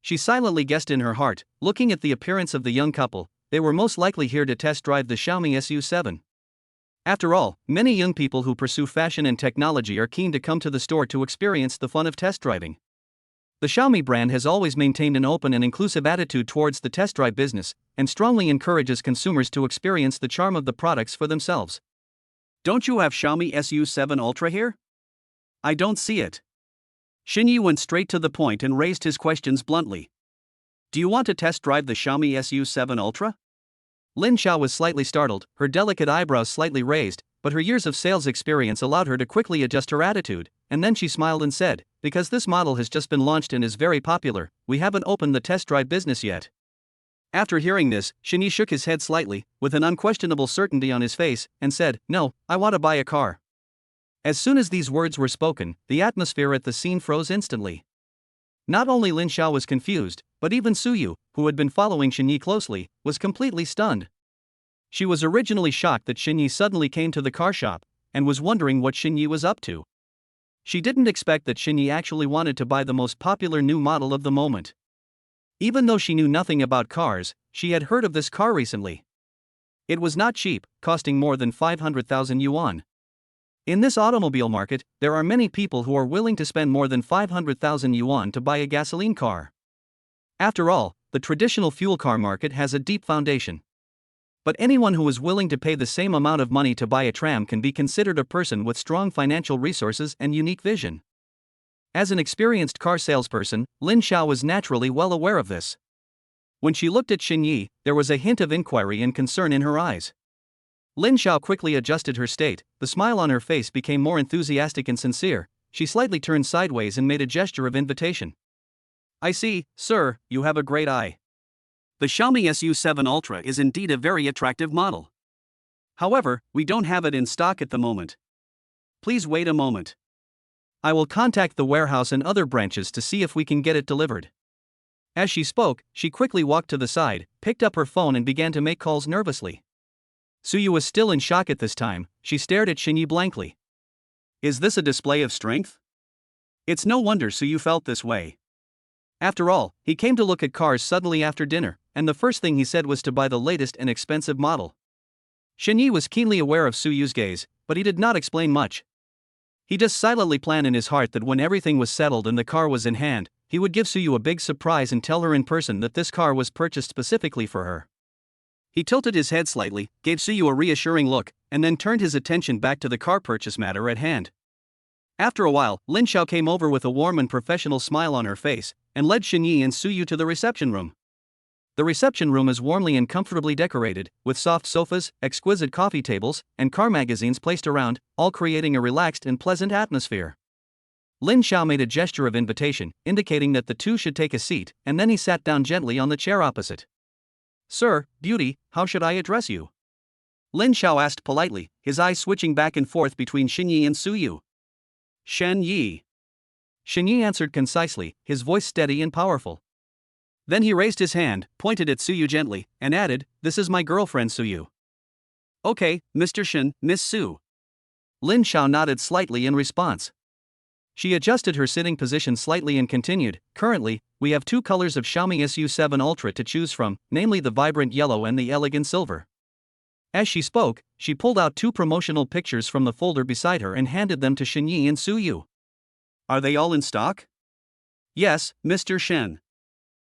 She silently guessed in her heart, looking at the appearance of the young couple, they were most likely here to test drive the Xiaomi SU7. After all, many young people who pursue fashion and technology are keen to come to the store to experience the fun of test driving. The Xiaomi brand has always maintained an open and inclusive attitude towards the test drive business, and strongly encourages consumers to experience the charm of the products for themselves. "Don't you have Xiaomi SU7 Ultra here? I don't see it." Shinyi went straight to the point and raised his questions bluntly. "Do you want to test drive the Xiaomi SU7 Ultra?" Lin Xiao was slightly startled, her delicate eyebrows slightly raised, but her years of sales experience allowed her to quickly adjust her attitude, and then she smiled and said, "Because this model has just been launched and is very popular, we haven't opened the test drive business yet." After hearing this, Shinyi shook his head slightly, with an unquestionable certainty on his face, and said, "No, I want to buy a car." As soon as these words were spoken, the atmosphere at the scene froze instantly. Not only Lin Xiao was confused, but even Suyu, who had been following Shinyi closely, was completely stunned. She was originally shocked that Shinyi suddenly came to the car shop, and was wondering what Shinyi was up to. She didn't expect that Shinyi actually wanted to buy the most popular new model of the moment. Even though she knew nothing about cars, she had heard of this car recently. It was not cheap, costing more than 500,000 yuan. In this automobile market, there are many people who are willing to spend more than 500,000 yuan to buy a gasoline car. After all, the traditional fuel car market has a deep foundation. But anyone who is willing to pay the same amount of money to buy a tram can be considered a person with strong financial resources and unique vision. As an experienced car salesperson, Lin Xiao was naturally well aware of this. When she looked at Shinyi, there was a hint of inquiry and concern in her eyes. Lin Xiao quickly adjusted her state, the smile on her face became more enthusiastic and sincere, she slightly turned sideways and made a gesture of invitation. "I see, sir, you have a great eye. The Xiaomi SU7 Ultra is indeed a very attractive model. However, we don't have it in stock at the moment. Please wait a moment. I will contact the warehouse and other branches to see if we can get it delivered." As she spoke, she quickly walked to the side, picked up her phone and began to make calls nervously. Suyu was still in shock at this time, she stared at Shinyi blankly. Is this a display of strength? It's no wonder Suyu felt this way. After all, he came to look at cars suddenly after dinner, and the first thing he said was to buy the latest and expensive model. Shinyi was keenly aware of Suyu's gaze, but he did not explain much. He just silently planned in his heart that when everything was settled and the car was in hand, he would give Suyu a big surprise and tell her in person that this car was purchased specifically for her. He tilted his head slightly, gave Suyu a reassuring look, and then turned his attention back to the car purchase matter at hand. After a while, Lin Xiao came over with a warm and professional smile on her face, and led Shinyi and Suyu to the reception room. The reception room is warmly and comfortably decorated, with soft sofas, exquisite coffee tables, and car magazines placed around, all creating a relaxed and pleasant atmosphere. Lin Xiao made a gesture of invitation, indicating that the two should take a seat, and then he sat down gently on the chair opposite. "Sir, beauty, how should I address you?" Lin Xiao asked politely, his eyes switching back and forth between Xinyi and Suyu. "Shen Yi." Xinyi answered concisely, his voice steady and powerful. Then he raised his hand, pointed at Suyu gently, and added, "This is my girlfriend Suyu." "Okay, Mr. Shen, Miss Su." Lin Xiao nodded slightly in response. She adjusted her sitting position slightly and continued, "Currently, we have two colors of Xiaomi SU7 Ultra to choose from, namely the vibrant yellow and the elegant silver." As she spoke, she pulled out two promotional pictures from the folder beside her and handed them to Xinyi and Suyu. "Are they all in stock?" "Yes, Mr. Shen."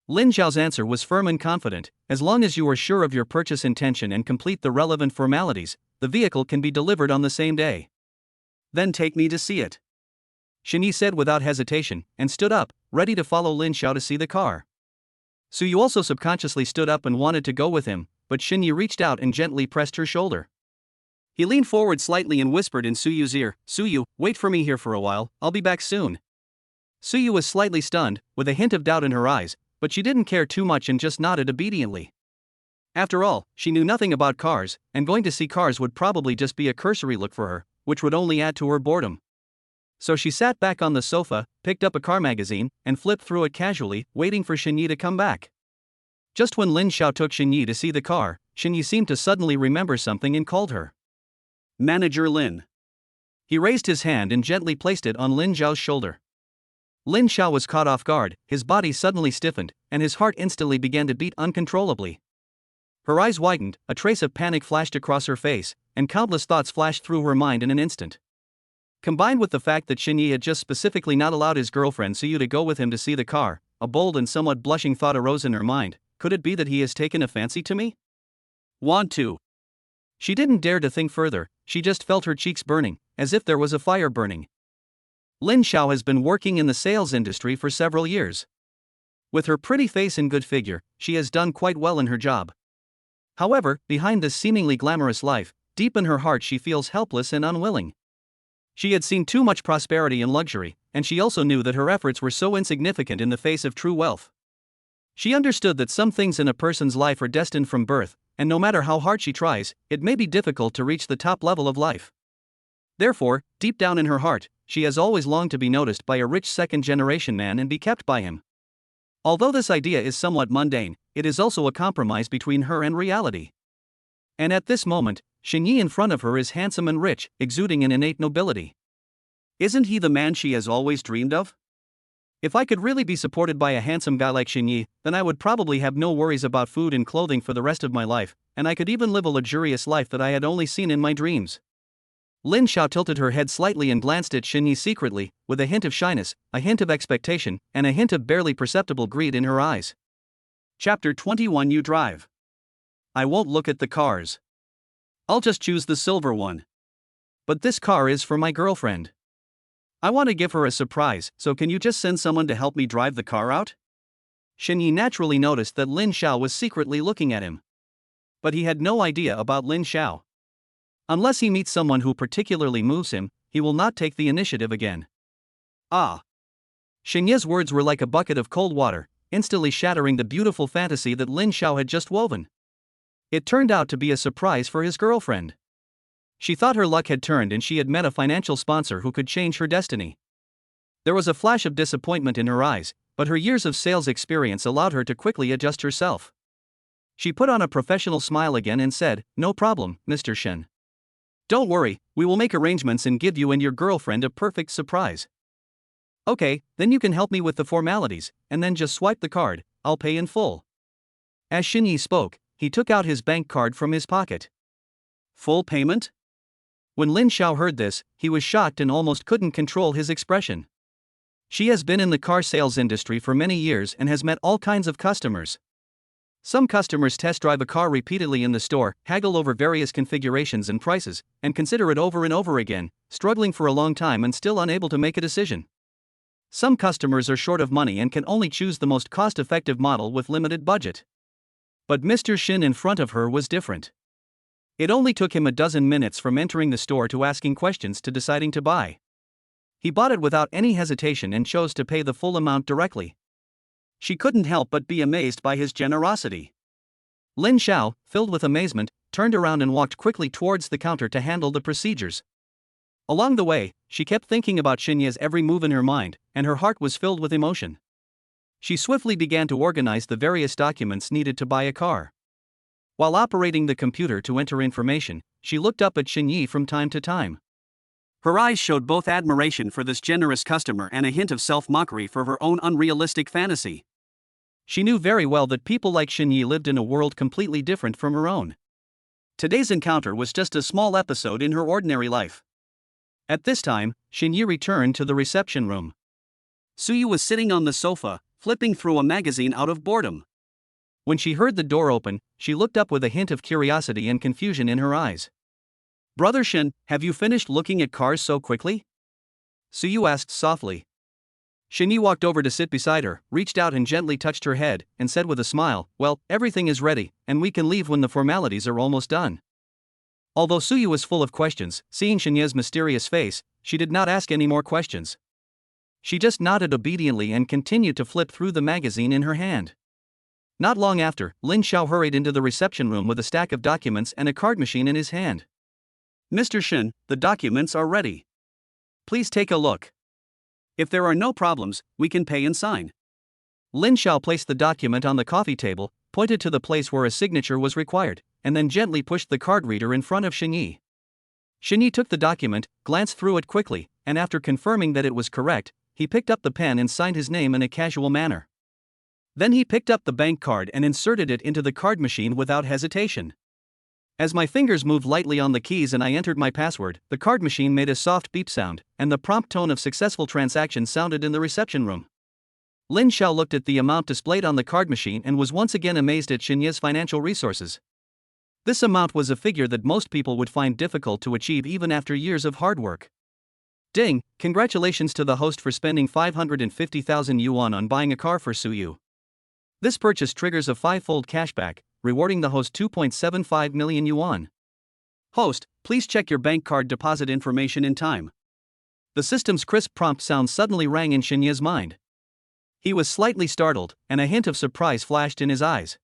Lin Xiao's answer was firm and confident. "As long as you are sure of your purchase intention and complete the relevant formalities, the vehicle can be delivered on the same day." "Then take me to see it," Shini said without hesitation, and stood up, ready to follow Lin Xiao to see the car. Suyu also subconsciously stood up and wanted to go with him, but Xinyi reached out and gently pressed her shoulder. He leaned forward slightly and whispered in Suyu's ear, "Suyu, wait for me here for a while, I'll be back soon." Suyu was slightly stunned, with a hint of doubt in her eyes, but she didn't care too much and just nodded obediently. After all, she knew nothing about cars, and going to see cars would probably just be a cursory look for her, which would only add to her boredom. So she sat back on the sofa, picked up a car magazine, and flipped through it casually, waiting for Xinyi to come back. Just when Lin Xiao took Xinyi to see the car, Xinyi seemed to suddenly remember something and called her. "Manager Lin." He raised his hand and gently placed it on Lin Xiao's shoulder. Lin Xiao was caught off guard, his body suddenly stiffened, and his heart instantly began to beat uncontrollably. Her eyes widened, a trace of panic flashed across her face, and countless thoughts flashed through her mind in an instant. Combined with the fact that Xinyi had just specifically not allowed his girlfriend Suyu to go with him to see the car, a bold and somewhat blushing thought arose in her mind. Could it be that he has taken a fancy to me? Want to? She didn't dare to think further, she just felt her cheeks burning, as if there was a fire burning. Lin Xiao has been working in the sales industry for several years. With her pretty face and good figure, she has done quite well in her job. However, behind this seemingly glamorous life, deep in her heart she feels helpless and unwilling. She had seen too much prosperity and luxury, and she also knew that her efforts were so insignificant in the face of true wealth. She understood that some things in a person's life are destined from birth, and no matter how hard she tries, it may be difficult to reach the top level of life. Therefore, deep down in her heart, she has always longed to be noticed by a rich second-generation man and be kept by him. Although this idea is somewhat mundane, it is also a compromise between her and reality. And at this moment, Xinyi in front of her is handsome and rich, exuding an innate nobility. Isn't he the man she has always dreamed of? If I could really be supported by a handsome guy like Xinyi, then I would probably have no worries about food and clothing for the rest of my life, and I could even live a luxurious life that I had only seen in my dreams. Lin Xiao tilted her head slightly and glanced at Xinyi secretly, with a hint of shyness, a hint of expectation, and a hint of barely perceptible greed in her eyes. Chapter 21. You drive. I won't look at the cars. I'll just choose the silver one. But this car is for my girlfriend. I want to give her a surprise, so can you just send someone to help me drive the car out? Xinyi naturally noticed that Lin Xiao was secretly looking at him. But he had no idea about Lin Xiao. Unless he meets someone who particularly moves him, he will not take the initiative again. Ah! Xinyi's words were like a bucket of cold water, instantly shattering the beautiful fantasy that Lin Xiao had just woven. It turned out to be a surprise for his girlfriend. She thought her luck had turned and she had met a financial sponsor who could change her destiny. There was a flash of disappointment in her eyes, but her years of sales experience allowed her to quickly adjust herself. She put on a professional smile again and said, "No problem, Mr. Shen. Don't worry, we will make arrangements and give you and your girlfriend a perfect surprise." "Okay, then you can help me with the formalities, and then just swipe the card, I'll pay in full." As Xinyi spoke, he took out his bank card from his pocket. Full payment? When Lin Xiao heard this, he was shocked and almost couldn't control his expression. She has been in the car sales industry for many years and has met all kinds of customers. Some customers test drive a car repeatedly in the store, haggle over various configurations and prices, and consider it over and over again, struggling for a long time and still unable to make a decision. Some customers are short of money and can only choose the most cost-effective model with limited budget. But Mr. Shin in front of her was different. It only took him a dozen minutes from entering the store to asking questions to deciding to buy. He bought it without any hesitation and chose to pay the full amount directly. She couldn't help but be amazed by his generosity. Lin Xiao, filled with amazement, turned around and walked quickly towards the counter to handle the procedures. Along the way, she kept thinking about Xinye's every move in her mind, and her heart was filled with emotion. She swiftly began to organize the various documents needed to buy a car. While operating the computer to enter information, she looked up at Xinye from time to time. Her eyes showed both admiration for this generous customer and a hint of self-mockery for her own unrealistic fantasy. She knew very well that people like Xinye lived in a world completely different from her own. Today's encounter was just a small episode in her ordinary life. At this time, Xinye returned to the reception room. Suyu was sitting on the sofa, flipping through a magazine out of boredom. When she heard the door open, she looked up with a hint of curiosity and confusion in her eyes. "Brother Shin, have you finished looking at cars so quickly?" Suyu asked softly. Xinye walked over to sit beside her, reached out and gently touched her head, and said with a smile, "Well, everything is ready, and we can leave when the formalities are almost done." Although Suyu was full of questions, seeing Xinye's mysterious face, she did not ask any more questions. She just nodded obediently and continued to flip through the magazine in her hand. Not long after, Lin Xiao hurried into the reception room with a stack of documents and a card machine in his hand. "Mr. Shin, the documents are ready. Please take a look. If there are no problems, we can pay and sign." Lin Xiao placed the document on the coffee table, pointed to the place where a signature was required, and then gently pushed the card reader in front of Xinye. Xinye took the document, glanced through it quickly, and after confirming that it was correct, he picked up the pen and signed his name in a casual manner. Then he picked up the bank card and inserted it into the card machine without hesitation. As my fingers moved lightly on the keys and I entered my password, the card machine made a soft beep sound, and the prompt tone of successful transaction sounded in the reception room. Lin Xiao looked at the amount displayed on the card machine and was once again amazed at Xinye's financial resources. This amount was a figure that most people would find difficult to achieve even after years of hard work. Ding, congratulations to the host for spending 550,000 yuan on buying a car for Suyu. This purchase triggers a 5-fold cashback, rewarding the host 2.75 million yuan. Host, please check your bank card deposit information in time. The system's crisp prompt sound suddenly rang in Xinye's mind. He was slightly startled, and a hint of surprise flashed in his eyes.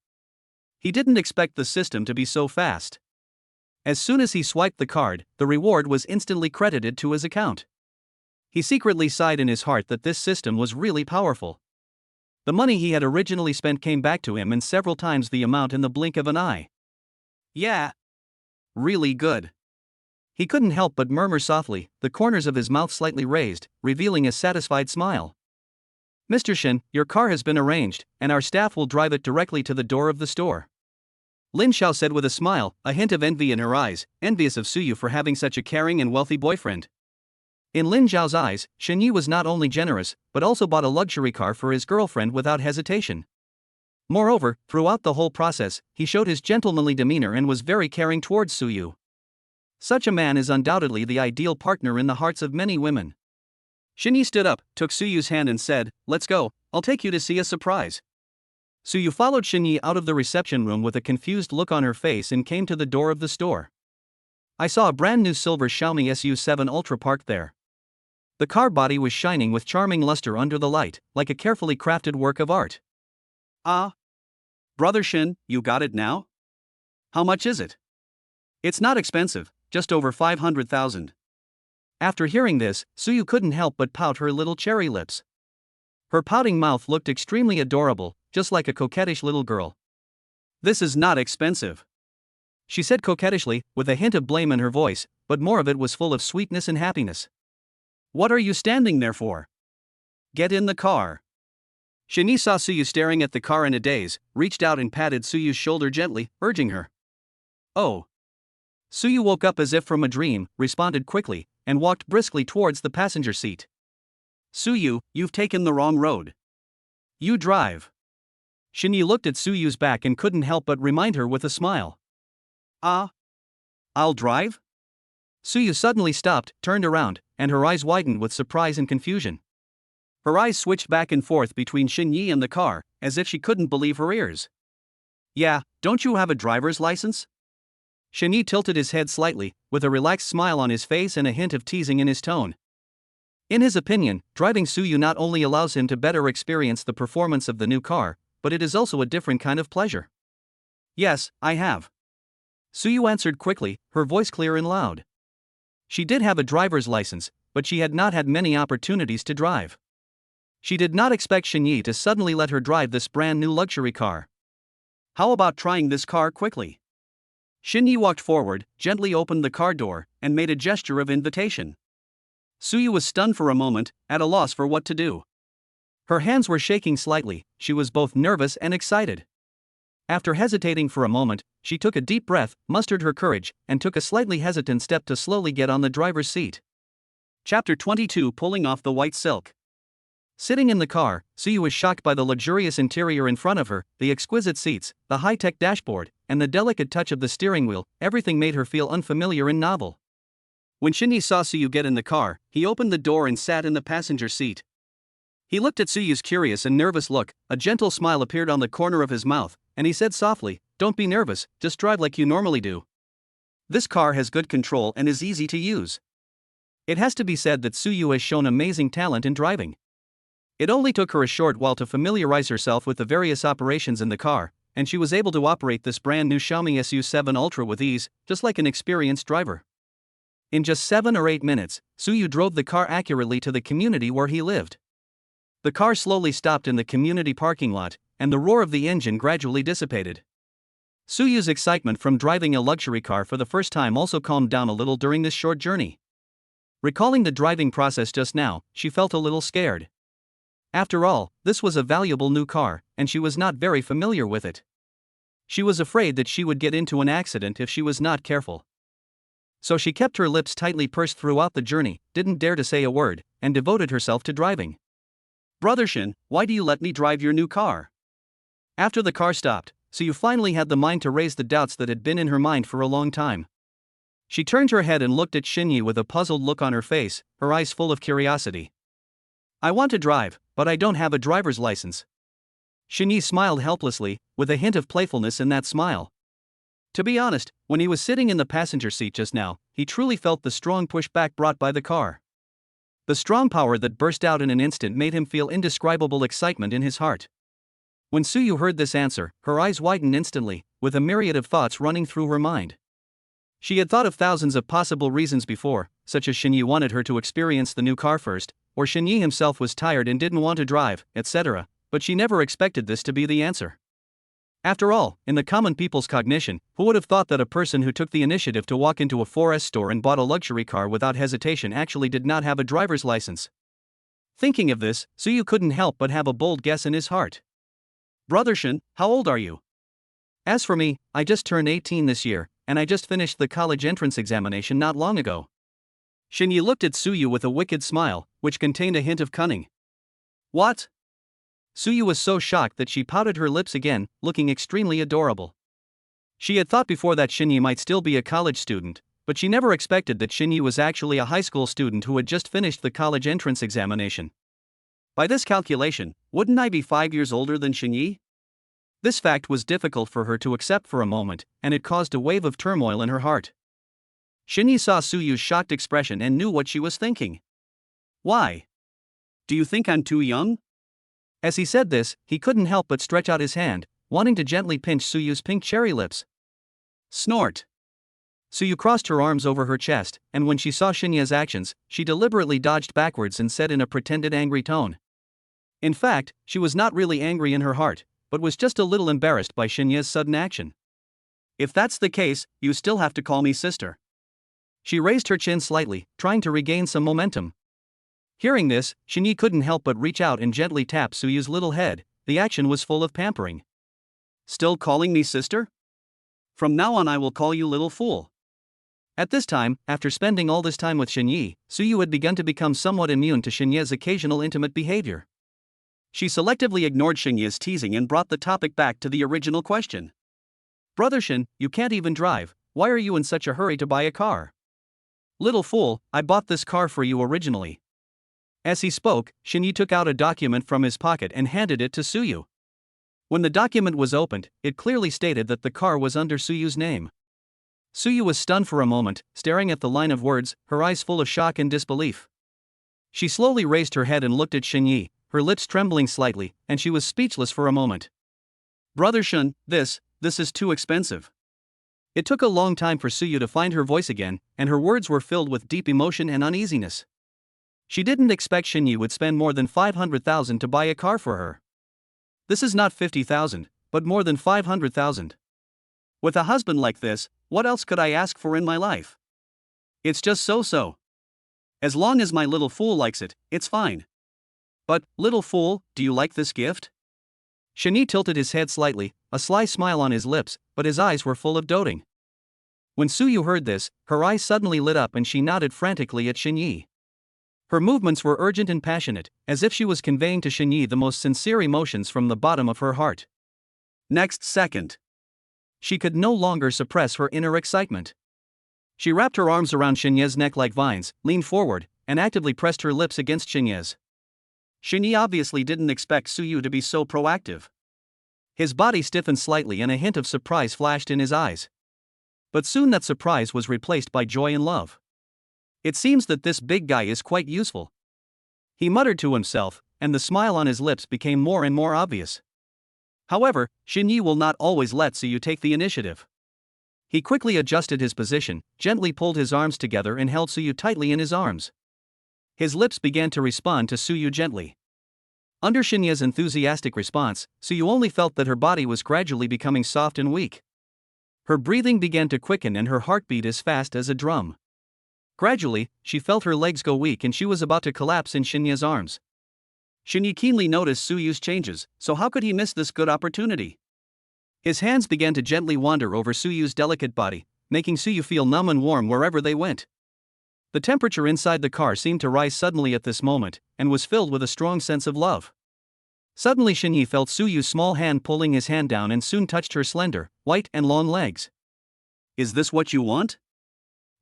He didn't expect the system to be so fast. As soon as he swiped the card, the reward was instantly credited to his account. He secretly sighed in his heart that this system was really powerful. The money he had originally spent came back to him in several times the amount in the blink of an eye. Yeah. Really good. He couldn't help but murmur softly, the corners of his mouth slightly raised, revealing a satisfied smile. "Mr. Shin, your car has been arranged, and our staff will drive it directly to the door of the store," Lin Xiao said with a smile, a hint of envy in her eyes, envious of Suyu for having such a caring and wealthy boyfriend. In Lin Xiao's eyes, Xinye was not only generous, but also bought a luxury car for his girlfriend without hesitation. Moreover, throughout the whole process, he showed his gentlemanly demeanor and was very caring towards Suyu. Such a man is undoubtedly the ideal partner in the hearts of many women. Xinye stood up, took Suyu's hand and said, "Let's go, I'll take you to see a surprise." Suyu followed Xinye out of the reception room with a confused look on her face and came to the door of the store. "I saw a brand new silver Xiaomi SU7 Ultra parked there. The car body was shining with charming luster under the light, like a carefully crafted work of art." "Ah. Brother Shin, you got it now? How much is it?" "It's not expensive, just over 500,000. After hearing this, Suyu couldn't help but pout her little cherry lips. Her pouting mouth looked extremely adorable, just like a coquettish little girl. "This is not expensive," she said coquettishly, with a hint of blame in her voice, but more of it was full of sweetness and happiness. "What are you standing there for? Get in the car." Xinye saw Suyu staring at the car in a daze, reached out and patted Suyu's shoulder gently, urging her. "Oh." Suyu woke up as if from a dream, responded quickly, and walked briskly towards the passenger seat. "Suyu, you've taken the wrong road. You drive." Xinye looked at Suyu's back and couldn't help but remind her with a smile. "Ah? I'll drive?" Suyu suddenly stopped, turned around, and her eyes widened with surprise and confusion. Her eyes switched back and forth between Xinye and the car, as if she couldn't believe her ears. Yeah, don't you have a driver's license? Shini tilted his head slightly, with a relaxed smile on his face and a hint of teasing in his tone. In his opinion, driving Suyu not only allows him to better experience the performance of the new car, but it is also a different kind of pleasure. Yes, I have. Suyu answered quickly, her voice clear and loud. She did have a driver's license, but she had not had many opportunities to drive. She did not expect Shini to suddenly let her drive this brand new luxury car. How about trying this car quickly? Shini walked forward, gently opened the car door, and made a gesture of invitation. Suyu was stunned for a moment, at a loss for what to do. Her hands were shaking slightly, she was both nervous and excited. After hesitating for a moment, she took a deep breath, mustered her courage, and took a slightly hesitant step to slowly get on the driver's seat. Chapter 22: Pulling off the white silk. Sitting in the car, Suyu was shocked by the luxurious interior in front of her, the exquisite seats, the high-tech dashboard, and the delicate touch of the steering wheel. Everything made her feel unfamiliar and novel. When Shini saw Suyu get in the car, he opened the door and sat in the passenger seat. He looked at Suyu's curious and nervous look, a gentle smile appeared on the corner of his mouth, and he said softly, "Don't be nervous, just drive like you normally do. This car has good control and is easy to use." It has to be said that Suyu has shown amazing talent in driving. It only took her a short while to familiarize herself with the various operations in the car, and she was able to operate this brand new Xiaomi SU7 Ultra with ease, just like an experienced driver. In just 7 or 8 minutes, Suyu drove the car accurately to the community where he lived. The car slowly stopped in the community parking lot, and the roar of the engine gradually dissipated. Suyu's excitement from driving a luxury car for the first time also calmed down a little during this short journey. Recalling the driving process just now, she felt a little scared. After all, this was a valuable new car, and she was not very familiar with it. She was afraid that she would get into an accident if she was not careful. So she kept her lips tightly pursed throughout the journey, didn't dare to say a word, and devoted herself to driving. "Brother Shin, why do you let me drive your new car?" After the car stopped, Suyu finally had the mind to raise the doubts that had been in her mind for a long time. She turned her head and looked at Shinyi with a puzzled look on her face, her eyes full of curiosity. "I want to drive, but I don't have a driver's license." Shinyi smiled helplessly, with a hint of playfulness in that smile. To be honest, when he was sitting in the passenger seat just now, he truly felt the strong pushback brought by the car. The strong power that burst out in an instant made him feel indescribable excitement in his heart. When Suyu heard this answer, her eyes widened instantly, with a myriad of thoughts running through her mind. She had thought of thousands of possible reasons before, such as Shinyi wanted her to experience the new car first, or Shinyi himself was tired and didn't want to drive, etc., but she never expected this to be the answer. After all, in the common people's cognition, who would have thought that a person who took the initiative to walk into a 4S store and bought a luxury car without hesitation actually did not have a driver's license? Thinking of this, Suyu couldn't help but have a bold guess in his heart. "Brother Shin, how old are you?" "As for me, I just turned 18 this year, and I just finished the college entrance examination not long ago." Shinyi looked at Suyu with a wicked smile, which contained a hint of cunning. "What?" Suyu was so shocked that she pouted her lips again, looking extremely adorable. She had thought before that Shinyi might still be a college student, but she never expected that Shinyi was actually a high school student who had just finished the college entrance examination. By this calculation, wouldn't I be 5 years older than Shinyi? This fact was difficult for her to accept for a moment, and it caused a wave of turmoil in her heart. Shinyi saw Suyu's shocked expression and knew what she was thinking. "Why? Do you think I'm too young?" As he said this, he couldn't help but stretch out his hand, wanting to gently pinch Suyu's pink cherry lips. Snort. Suyu crossed her arms over her chest, and when she saw Shinya's actions, she deliberately dodged backwards and said in a pretended angry tone. In fact, she was not really angry in her heart, but was just a little embarrassed by Shinya's sudden action. "If that's the case, you still have to call me sister." She raised her chin slightly, trying to regain some momentum. Hearing this, Shinyi couldn't help but reach out and gently tap Suyu's little head. The action was full of pampering. "Still calling me sister? From now on I will call you little fool." At this time, after spending all this time with Shinyi, Suyu had begun to become somewhat immune to Shinya's occasional intimate behavior. She selectively ignored Shinya's teasing and brought the topic back to the original question. "Brother Shin, you can't even drive, why are you in such a hurry to buy a car?" "Little fool, I bought this car for you originally." As he spoke, Shinyi took out a document from his pocket and handed it to Suyu. When the document was opened, it clearly stated that the car was under Suyu's name. Suyu was stunned for a moment, staring at the line of words, her eyes full of shock and disbelief. She slowly raised her head and looked at Xinyi, her lips trembling slightly, and she was speechless for a moment. Brother Shun, this is too expensive. It took a long time for Suyu to find her voice again, and her words were filled with deep emotion and uneasiness. She didn't expect Xinyi would spend more than 500,000 to buy a car for her. This is not 50,000, but more than 500,000. With a husband like this, what else could I ask for in my life? It's just so. As long as my little fool likes it, it's fine. But, little fool, do you like this gift? Shini tilted his head slightly, a sly smile on his lips, but his eyes were full of doting. When Suyu heard this, her eyes suddenly lit up and she nodded frantically at Xinyi. Her movements were urgent and passionate, as if she was conveying to Xinyi the most sincere emotions from the bottom of her heart. Next second, she could no longer suppress her inner excitement. She wrapped her arms around Xinyi's neck like vines, leaned forward, and actively pressed her lips against Xinyi's. Xinyi obviously didn't expect Suyu to be so proactive. His body stiffened slightly and a hint of surprise flashed in his eyes. But soon that surprise was replaced by joy and love. It seems that this big guy is quite useful. He muttered to himself, and the smile on his lips became more and more obvious. However, Xinyi will not always let Suyu take the initiative. He quickly adjusted his position, gently pulled his arms together and held Suyu tightly in his arms. His lips began to respond to Suyu gently. Under Xinyi's enthusiastic response, Suyu only felt that her body was gradually becoming soft and weak. Her breathing began to quicken and her heartbeat as fast as a drum. Gradually, she felt her legs go weak and she was about to collapse in Xinyi's arms. Xinyi keenly noticed Suyu's changes, so how could he miss this good opportunity? His hands began to gently wander over Suyu's delicate body, making Suyu feel numb and warm wherever they went. The temperature inside the car seemed to rise suddenly at this moment, and was filled with a strong sense of love. Suddenly Xinyi felt Suyu's small hand pulling his hand down and soon touched her slender, white and long legs. Is this what you want?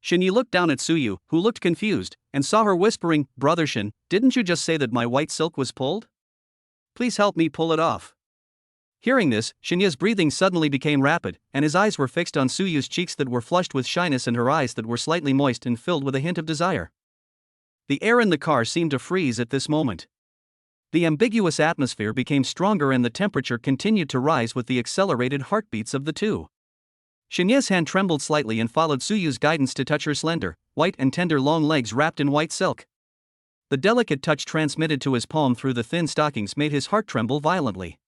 Xinyi looked down at Suyu, who looked confused, and saw her whispering, Brother Shin, didn't you just say that my white silk was pulled? Please help me pull it off. Hearing this, Xinyi's breathing suddenly became rapid, and his eyes were fixed on Suyu's cheeks that were flushed with shyness and her eyes that were slightly moist and filled with a hint of desire. The air in the car seemed to freeze at this moment. The ambiguous atmosphere became stronger and the temperature continued to rise with the accelerated heartbeats of the two. Xinyi's hand trembled slightly and followed Suyu's guidance to touch her slender, white and tender long legs wrapped in white silk. The delicate touch transmitted to his palm through the thin stockings made his heart tremble violently.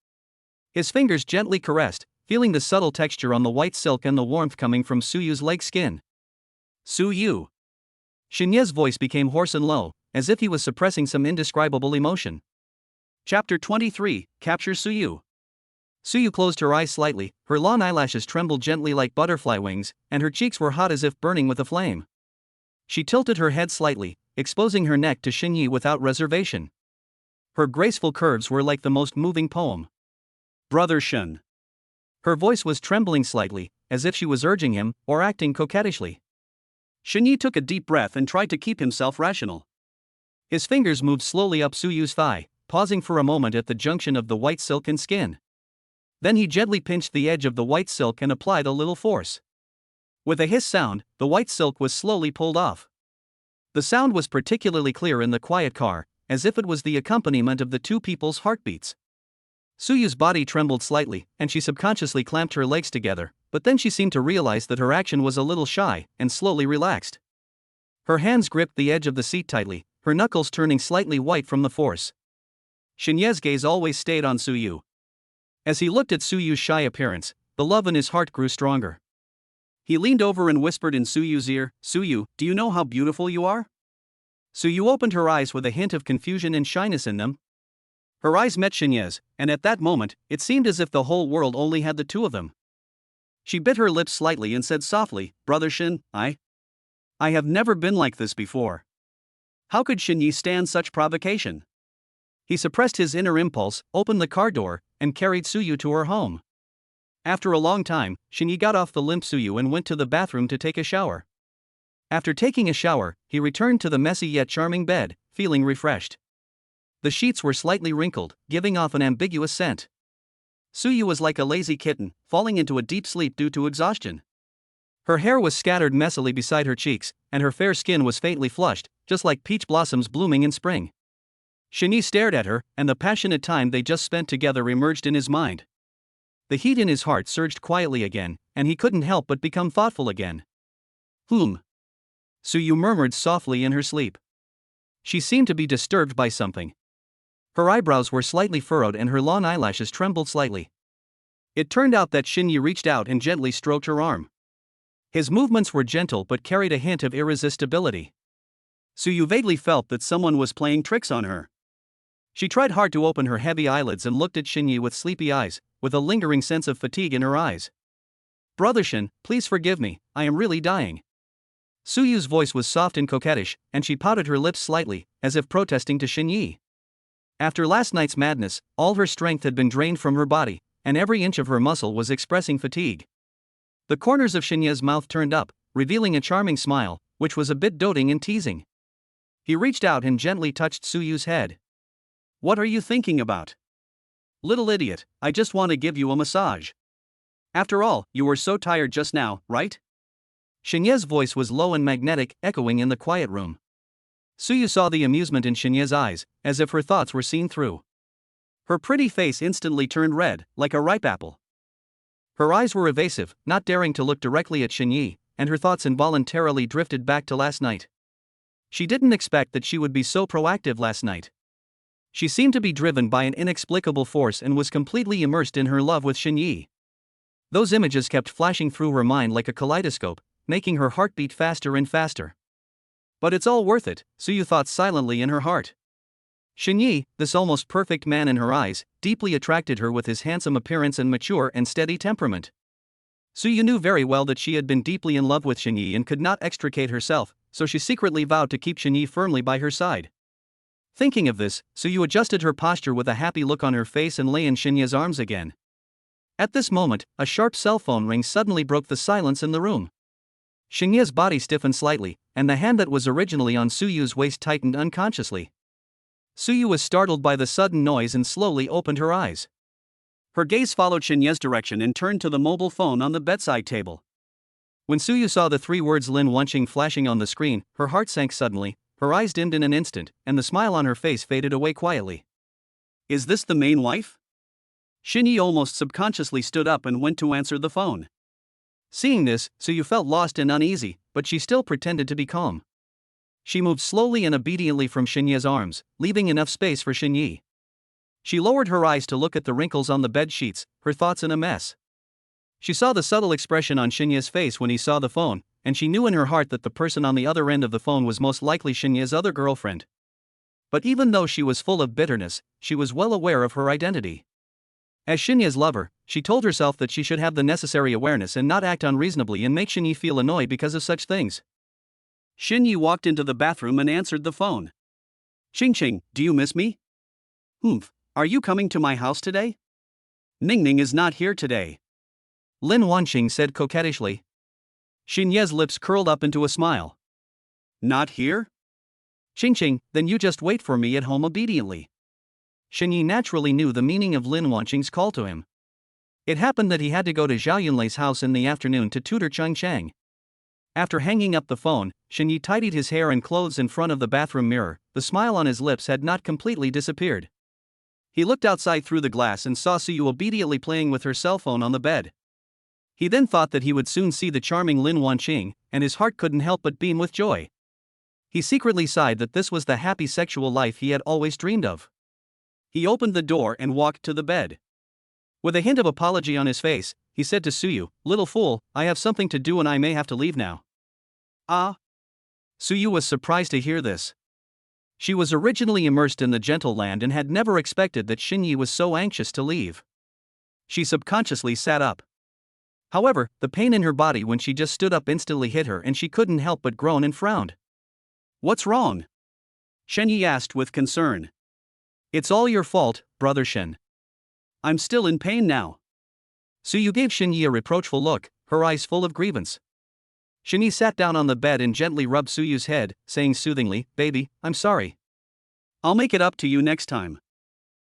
His fingers gently caressed, feeling the subtle texture on the white silk and the warmth coming from Suyu's leg skin. Suyu. Xinyi's voice became hoarse and low, as if he was suppressing some indescribable emotion. Chapter 23, Capture Suyu. Suyu closed her eyes slightly, her long eyelashes trembled gently like butterfly wings, and her cheeks were hot as if burning with a flame. She tilted her head slightly, exposing her neck to Xinyi without reservation. Her graceful curves were like the most moving poem. Brother Shin. Her voice was trembling slightly, as if she was urging him, or acting coquettishly. Xinyi took a deep breath and tried to keep himself rational. His fingers moved slowly up Suyu's thigh, pausing for a moment at the junction of the white silk and skin. Then he gently pinched the edge of the white silk and applied a little force. With a hiss sound, the white silk was slowly pulled off. The sound was particularly clear in the quiet car, as if it was the accompaniment of the two people's heartbeats. Suyu's body trembled slightly, and she subconsciously clamped her legs together, but then she seemed to realize that her action was a little shy, and slowly relaxed. Her hands gripped the edge of the seat tightly, her knuckles turning slightly white from the force. Xinyi's gaze always stayed on Suyu. As he looked at Suyu's shy appearance, the love in his heart grew stronger. He leaned over and whispered in Suyu's ear, Suyu, do you know how beautiful you are? Suyu opened her eyes with a hint of confusion and shyness in them. Her eyes met Xinyi's, and at that moment, it seemed as if the whole world only had the two of them. She bit her lips slightly and said softly, Brother Shin, I have never been like this before. How could Xinyi stand such provocation? He suppressed his inner impulse, opened the car door, and carried Suyu to her home. After a long time, Xinyi got off the limp Suyu and went to the bathroom to take a shower. After taking a shower, he returned to the messy yet charming bed, feeling refreshed. The sheets were slightly wrinkled, giving off an ambiguous scent. Suyu was like a lazy kitten, falling into a deep sleep due to exhaustion. Her hair was scattered messily beside her cheeks, and her fair skin was faintly flushed, just like peach blossoms blooming in spring. Shini stared at her, and the passionate time they just spent together emerged in his mind. The heat in his heart surged quietly again, and he couldn't help but become thoughtful again. Suyu murmured softly in her sleep. She seemed to be disturbed by something. Her eyebrows were slightly furrowed and her long eyelashes trembled slightly. It turned out that Shinyi reached out and gently stroked her arm. His movements were gentle but carried a hint of irresistibility. Suyu vaguely felt that someone was playing tricks on her. She tried hard to open her heavy eyelids and looked at Shinyi with sleepy eyes, with a lingering sense of fatigue in her eyes. "Brother Shin, please forgive me, I am really dying." Suyu's voice was soft and coquettish, and she pouted her lips slightly, as if protesting to Shinyi. After last night's madness, all her strength had been drained from her body, and every inch of her muscle was expressing fatigue. The corners of Shinya's mouth turned up, revealing a charming smile, which was a bit doting and teasing. He reached out and gently touched Suyu's head. "What are you thinking about? Little idiot, I just want to give you a massage. After all, you were so tired just now, right?" Shinya's voice was low and magnetic, echoing in the quiet room. Suyu saw the amusement in Shinya's eyes, as if her thoughts were seen through. Her pretty face instantly turned red, like a ripe apple. Her eyes were evasive, not daring to look directly at Shinyi, and her thoughts involuntarily drifted back to last night. She didn't expect that she would be so proactive last night. She seemed to be driven by an inexplicable force and was completely immersed in her love with Shinyi. Those images kept flashing through her mind like a kaleidoscope, making her heart beat faster and faster. But it's all worth it, Suyu thought silently in her heart. Shinyi, this almost perfect man in her eyes, deeply attracted her with his handsome appearance and mature and steady temperament. Suyu knew very well that she had been deeply in love with Shinyi and could not extricate herself, so she secretly vowed to keep Shinyi firmly by her side. Thinking of this, Suyu adjusted her posture with a happy look on her face and lay in Shinya's arms again. At this moment, a sharp cell phone ring suddenly broke the silence in the room. Shinya's body stiffened slightly, and the hand that was originally on Suyu's waist tightened unconsciously. Suyu was startled by the sudden noise and slowly opened her eyes. Her gaze followed Shinya's direction and turned to the mobile phone on the bedside table. When Suyu saw the three words Lin Wanqing flashing on the screen, her heart sank suddenly, her eyes dimmed in an instant, and the smile on her face faded away quietly. "Is this the main wife?" Shinyi almost subconsciously stood up and went to answer the phone. Seeing this, Suyu felt lost and uneasy, but she still pretended to be calm. She moved slowly and obediently from Shinya's arms, leaving enough space for Shinyi. She lowered her eyes to look at the wrinkles on the bed sheets, her thoughts in a mess. She saw the subtle expression on Shinya's face when he saw the phone, and she knew in her heart that the person on the other end of the phone was most likely Shinya's other girlfriend. But even though she was full of bitterness, she was well aware of her identity. As Shinya's lover, she told herself that she should have the necessary awareness and not act unreasonably and make Shinyi feel annoyed because of such things. Shinyi walked into the bathroom and answered the phone. "Ching, do you miss me? Are you coming to my house today?" "Ning Ning is not here today," Lin Wanqing said coquettishly. Shinya's lips curled up into a smile. "Not here?" "Ching, then you just wait for me at home obediently." Shinyi naturally knew the meaning of Lin Wanqing's call to him. It happened that he had to go to Zhao Yunlei's house in the afternoon to tutor Chang. After hanging up the phone, Shinyi tidied his hair and clothes in front of the bathroom mirror. The smile on his lips had not completely disappeared. He looked outside through the glass and saw Suyu obediently playing with her cell phone on the bed. He then thought that he would soon see the charming Lin Wanqing, and his heart couldn't help but beam with joy. He secretly sighed that this was the happy sexual life he had always dreamed of. He opened the door and walked to the bed. With a hint of apology on his face, he said to Suyu, "Little fool, I have something to do and I may have to leave now." "Ah?" Suyu was surprised to hear this. She was originally immersed in the gentle land and had never expected that Shinyi was so anxious to leave. She subconsciously sat up. However, the pain in her body when she just stood up instantly hit her and she couldn't help but groan and frowned. "What's wrong?" Shinyi asked with concern. "It's all your fault, brother Shin. I'm still in pain now." Suyu gave Shinyi a reproachful look, her eyes full of grievance. Shinyi sat down on the bed and gently rubbed Suyu's head, saying soothingly, "Baby, I'm sorry. I'll make it up to you next time."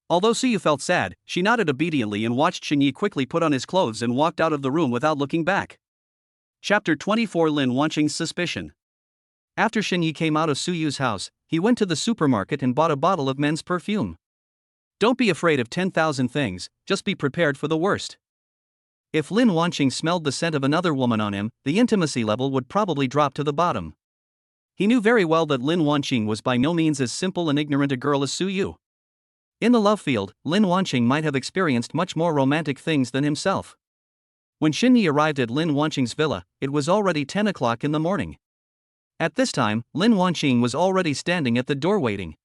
Although Suyu felt sad, she nodded obediently and watched Xinyi quickly put on his clothes and walked out of the room without looking back. Chapter 24 Lin Wanqing's Suspicion. After Xinyi came out of Suyu's house, he went to the supermarket and bought a bottle of men's perfume. Don't be afraid of 10,000 things, just be prepared for the worst. If Lin Wanqing smelled the scent of another woman on him, the intimacy level would probably drop to the bottom. He knew very well that Lin Wanqing was by no means as simple and ignorant a girl as Suyu. In the love field, Lin Wanqing might have experienced much more romantic things than himself. When Xinyi arrived at Lin Wanqing's villa, it was already 10 o'clock in the morning. At this time, Lin Wanqing was already standing at the door waiting.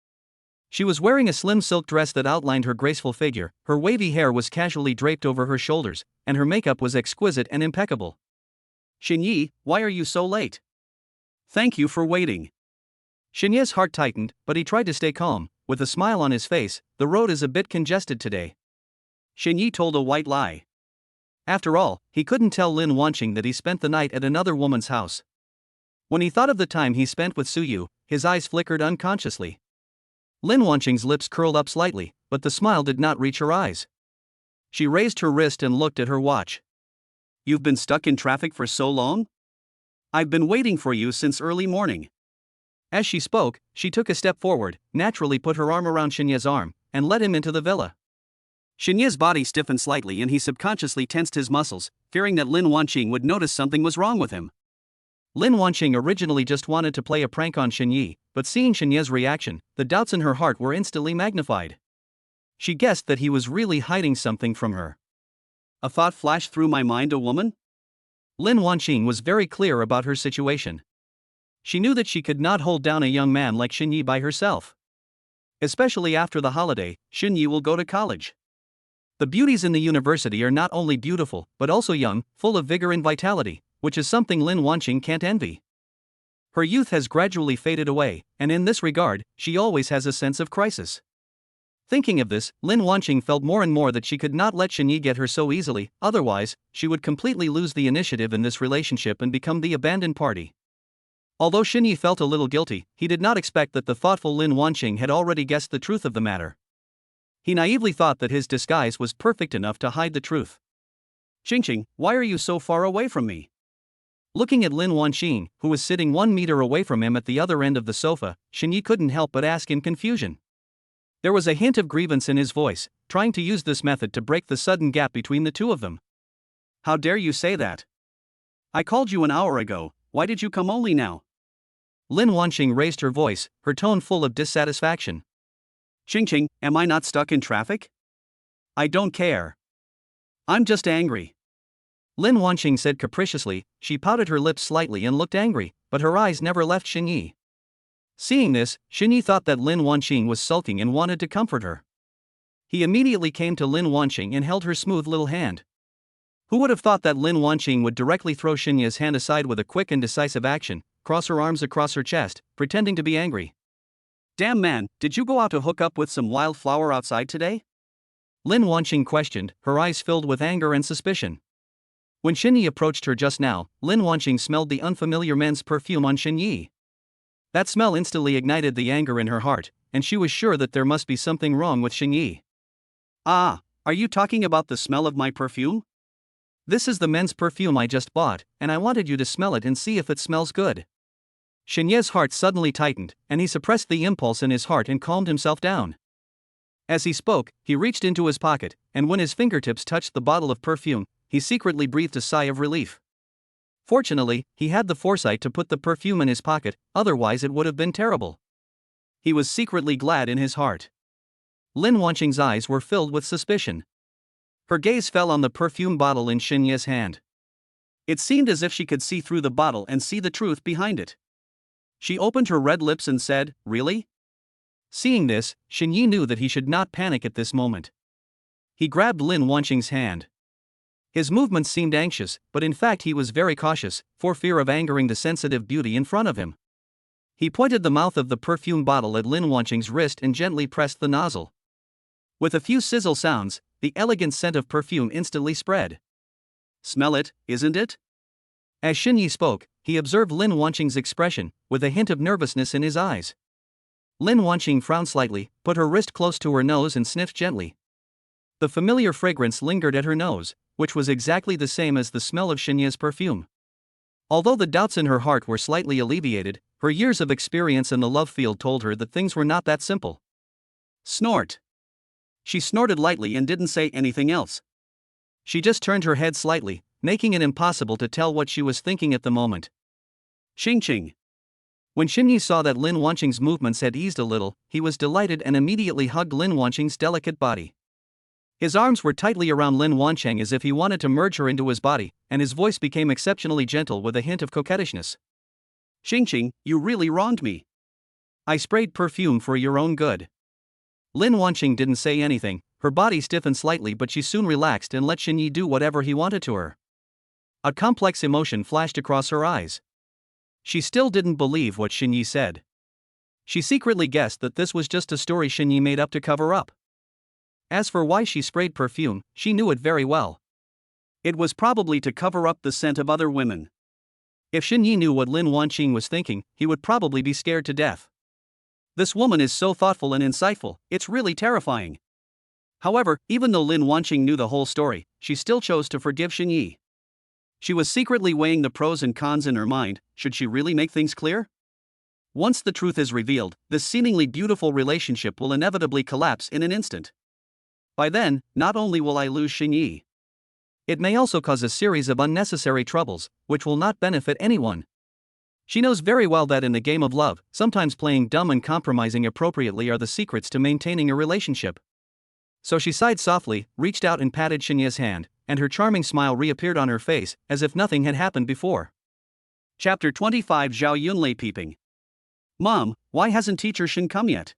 She was wearing a slim silk dress that outlined her graceful figure, her wavy hair was casually draped over her shoulders, and her makeup was exquisite and impeccable. Xinyi, why are you so late? Thank you for waiting. Xinyi's heart tightened, but he tried to stay calm. With a smile on his face, the road is a bit congested today. Xinyi told a white lie. After all, he couldn't tell Lin Wanqing that he spent the night at another woman's house. When he thought of the time he spent with Suyu, his eyes flickered unconsciously. Lin Wanqing's lips curled up slightly, but the smile did not reach her eyes. She raised her wrist and looked at her watch. You've been stuck in traffic for so long? I've been waiting for you since early morning. As she spoke, she took a step forward, naturally put her arm around Xinyi's arm, and led him into the villa. Xinyi's body stiffened slightly and he subconsciously tensed his muscles, fearing that Lin Wanqing would notice something was wrong with him. Lin Wanqing originally just wanted to play a prank on Xinyi, but seeing Xinyi's reaction, the doubts in her heart were instantly magnified. She guessed that he was really hiding something from her. A thought flashed through my mind, a woman? Lin Wanqing was very clear about her situation. She knew that she could not hold down a young man like Xinyi by herself. Especially after the holiday, Xinyi will go to college. The beauties in the university are not only beautiful, but also young, full of vigor and vitality, which is something Lin Wanqing can't envy. Her youth has gradually faded away, and in this regard, she always has a sense of crisis. Thinking of this, Lin Wanqing felt more and more that she could not let Xinyi get her so easily, otherwise, she would completely lose the initiative in this relationship and become the abandoned party. Although Xinyi felt a little guilty, he did not expect that the thoughtful Lin Wanqing had already guessed the truth of the matter. He naively thought that his disguise was perfect enough to hide the truth. Xingqing, why are you so far away from me? Looking at Lin Wanqing, who was sitting 1 meter away from him at the other end of the sofa, Xinyi couldn't help but ask in confusion. There was a hint of grievance in his voice, trying to use this method to break the sudden gap between the two of them. How dare you say that? I called you an hour ago, why did you come only now? Lin Wanqing raised her voice, her tone full of dissatisfaction. Xingqing, am I not stuck in traffic? I don't care. I'm just angry. Lin Wanqing said capriciously. She pouted her lips slightly and looked angry, but her eyes never left Xinyi. Seeing this, Xinyi thought that Lin Wanqing was sulking and wanted to comfort her. He immediately came to Lin Wanqing and held her smooth little hand. Who would have thought that Lin Wanqing would directly throw Xinyi's hand aside with a quick and decisive action, cross her arms across her chest, pretending to be angry. Damn man, did you go out to hook up with some wildflower outside today? Lin Wanqing questioned, her eyes filled with anger and suspicion. When Xinyi approached her just now, Lin Wanqing smelled the unfamiliar men's perfume on Xinyi. That smell instantly ignited the anger in her heart, and she was sure that there must be something wrong with Xinyi. Ah, are you talking about the smell of my perfume? This is the men's perfume I just bought, and I wanted you to smell it and see if it smells good. Xinyi's heart suddenly tightened, and he suppressed the impulse in his heart and calmed himself down. As he spoke, he reached into his pocket, and when his fingertips touched the bottle of perfume, he secretly breathed a sigh of relief. Fortunately, he had the foresight to put the perfume in his pocket, otherwise it would have been terrible. He was secretly glad in his heart. Lin Wanqing's eyes were filled with suspicion. Her gaze fell on the perfume bottle in Xinyi's hand. It seemed as if she could see through the bottle and see the truth behind it. She opened her red lips and said, "Really?" Seeing this, Xinyi knew that he should not panic at this moment. He grabbed Lin Wanqing's hand. His movements seemed anxious, but in fact he was very cautious, for fear of angering the sensitive beauty in front of him. He pointed the mouth of the perfume bottle at Lin Wanqing's wrist and gently pressed the nozzle. With a few sizzle sounds, the elegant scent of perfume instantly spread. Smell it, isn't it? As Xinyi spoke, he observed Lin Wanqing's expression, with a hint of nervousness in his eyes. Lin Wanqing frowned slightly, put her wrist close to her nose and sniffed gently. The familiar fragrance lingered at her nose, which was exactly the same as the smell of Xinye's perfume. Although the doubts in her heart were slightly alleviated, her years of experience in the love field told her that things were not that simple. Snort. She snorted lightly and didn't say anything else. She just turned her head slightly, making it impossible to tell what she was thinking at the moment. Ching. When Xinyi saw that Lin Wanqing's movements had eased a little, he was delighted and immediately hugged Lin Wanqing's delicate body. His arms were tightly around Lin Wanqing as if he wanted to merge her into his body, and his voice became exceptionally gentle with a hint of coquettishness. Xing, you really wronged me. I sprayed perfume for your own good. Lin Wanqing didn't say anything, her body stiffened slightly, but she soon relaxed and let Xinyi do whatever he wanted to her. A complex emotion flashed across her eyes. She still didn't believe what Xinyi said. She secretly guessed that this was just a story Xinyi made up to cover up. As for why she sprayed perfume, she knew it very well. It was probably to cover up the scent of other women. If Xinyi knew what Lin Wanqing was thinking, he would probably be scared to death. This woman is so thoughtful and insightful, it's really terrifying. However, even though Lin Wanqing knew the whole story, she still chose to forgive Xinyi. She was secretly weighing the pros and cons in her mind. Should she really make things clear? Once the truth is revealed, this seemingly beautiful relationship will inevitably collapse in an instant. By then, not only will I lose Xinyi, it may also cause a series of unnecessary troubles, which will not benefit anyone. She knows very well that in the game of love, sometimes playing dumb and compromising appropriately are the secrets to maintaining a relationship. So she sighed softly, reached out and patted Xinye's hand, and her charming smile reappeared on her face, as if nothing had happened before. Chapter 25. Zhao Yunlei peeping. Mom, why hasn't Teacher Shin come yet?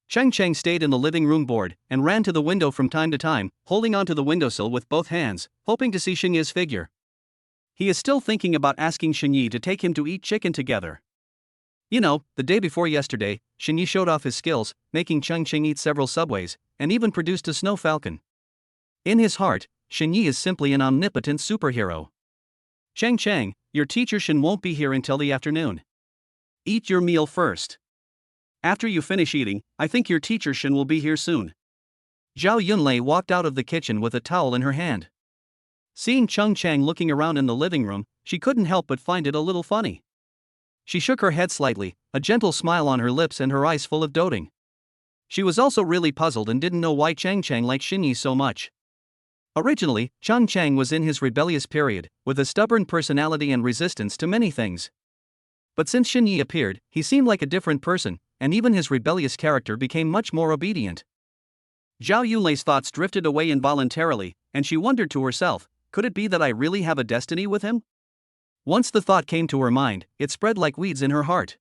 Cheng Cheng stayed in the living room bored, and ran to the window from time to time, holding onto the windowsill with both hands, hoping to see Xinye's figure. He is still thinking about asking Xinyi to take him to eat chicken together. You know, the day before yesterday, Xinyi showed off his skills, making Cheng Cheng eat several subways, and even produced a snow falcon. In his heart, Xinyi is simply an omnipotent superhero. Cheng Cheng, your teacher Shin won't be here until the afternoon. Eat your meal first. After you finish eating, I think your teacher Shin will be here soon. Zhao Yunlei walked out of the kitchen with a towel in her hand. Seeing Cheng Cheng looking around in the living room, she couldn't help but find it a little funny. She shook her head slightly, a gentle smile on her lips and her eyes full of doting. She was also really puzzled and didn't know why Cheng Cheng liked Xinyi so much. Originally, Cheng Cheng was in his rebellious period, with a stubborn personality and resistance to many things. But since Xinyi appeared, he seemed like a different person, and even his rebellious character became much more obedient. Zhao Yunlei's thoughts drifted away involuntarily, and she wondered to herself, could it be that I really have a destiny with him? Once the thought came to her mind, it spread like weeds in her heart.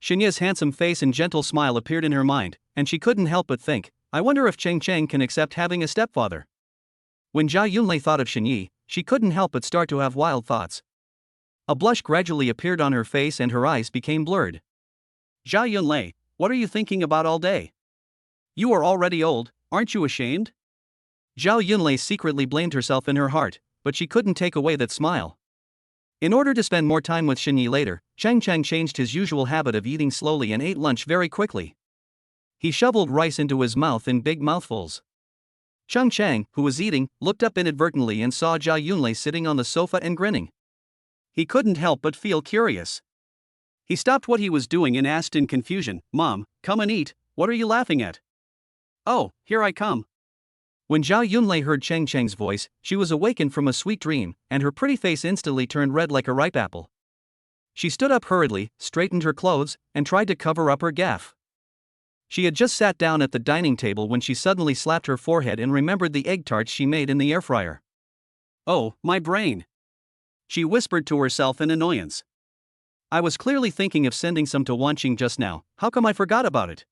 Xinye's handsome face and gentle smile appeared in her mind, and she couldn't help but think, I wonder if Cheng Cheng can accept having a stepfather. When Zhao Yunlei thought of Xinyi, she couldn't help but start to have wild thoughts. A blush gradually appeared on her face and her eyes became blurred. Zhao Yunlei, what are you thinking about all day? You are already old, aren't you ashamed? Zhao Yunlei secretly blamed herself in her heart, but she couldn't take away that smile. In order to spend more time with Xinyi later, Cheng Cheng changed his usual habit of eating slowly and ate lunch very quickly. He shoveled rice into his mouth in big mouthfuls. Cheng Cheng, who was eating, looked up inadvertently and saw Zhao Yunlei sitting on the sofa and grinning. He couldn't help but feel curious. He stopped what he was doing and asked in confusion, Mom, come and eat, what are you laughing at? Oh, here I come. When Zhao Yunlei heard Cheng Cheng's voice, she was awakened from a sweet dream, and her pretty face instantly turned red like a ripe apple. She stood up hurriedly, straightened her clothes, and tried to cover up her gaffe. She had just sat down at the dining table when she suddenly slapped her forehead and remembered the egg tarts she made in the air fryer. Oh, my brain! She whispered to herself in annoyance. I was clearly thinking of sending some to Wanqing just now, how come I forgot about it?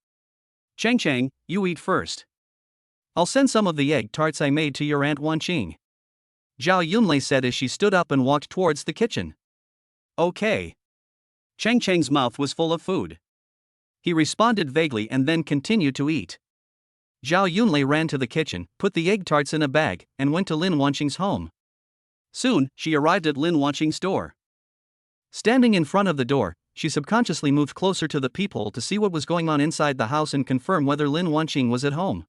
Cheng Cheng, you eat first. I'll send some of the egg tarts I made to your Aunt Wanqing. Zhao Yunlei said as she stood up and walked towards the kitchen. Okay. Cheng Cheng's mouth was full of food. He responded vaguely and then continued to eat. Zhao Yunlei ran to the kitchen, put the egg tarts in a bag, and went to Lin Wanqing's home. Soon, she arrived at Lin Wanqing's door. Standing in front of the door, she subconsciously moved closer to the peephole to see what was going on inside the house and confirm whether Lin Wanqing was at home.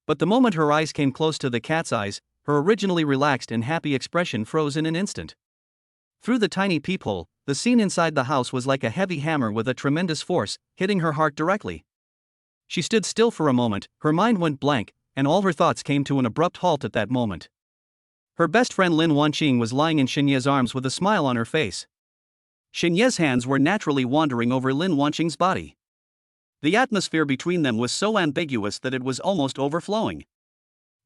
But the moment her eyes came close to the cat's eyes, her originally relaxed and happy expression froze in an instant. Through the tiny peephole, the scene inside the house was like a heavy hammer with a tremendous force, hitting her heart directly. She stood still for a moment, her mind went blank, and all her thoughts came to an abrupt halt at that moment. Her best friend Lin Wanqing was lying in Xinye's arms with a smile on her face. Xinye's hands were naturally wandering over Lin Wanqing's body. The atmosphere between them was so ambiguous that it was almost overflowing.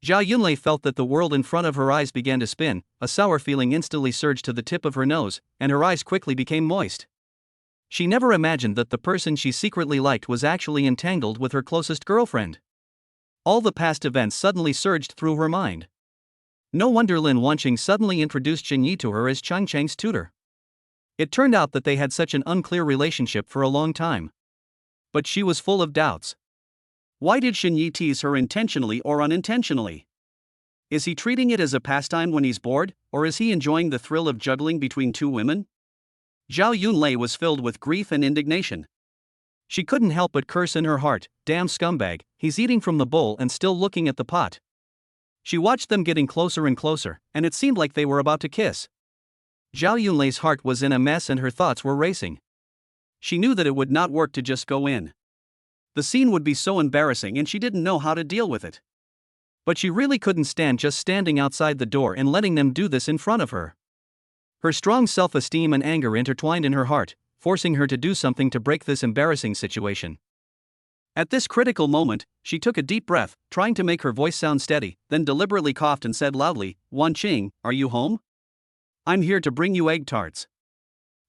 Zhao Yunlei felt that the world in front of her eyes began to spin, a sour feeling instantly surged to the tip of her nose, and her eyes quickly became moist. She never imagined that the person she secretly liked was actually entangled with her closest girlfriend. All the past events suddenly surged through her mind. No wonder Lin Wanqing suddenly introduced Xinyi to her as Chang Cheng's tutor. It turned out that they had such an unclear relationship for a long time. But she was full of doubts. Why did Xinyi tease her intentionally or unintentionally? Is he treating it as a pastime when he's bored, or is he enjoying the thrill of juggling between two women? Zhao Yunlei was filled with grief and indignation. She couldn't help but curse in her heart, "Damn scumbag, he's eating from the bowl and still looking at the pot." She watched them getting closer and closer, and it seemed like they were about to kiss. Zhao Yunlei's heart was in a mess and her thoughts were racing. She knew that it would not work to just go in. The scene would be so embarrassing and she didn't know how to deal with it. But she really couldn't stand just standing outside the door and letting them do this in front of her. Her strong self-esteem and anger intertwined in her heart, forcing her to do something to break this embarrassing situation. At this critical moment, she took a deep breath, trying to make her voice sound steady, then deliberately coughed and said loudly, "Wanqing, are you home? I'm here to bring you egg tarts."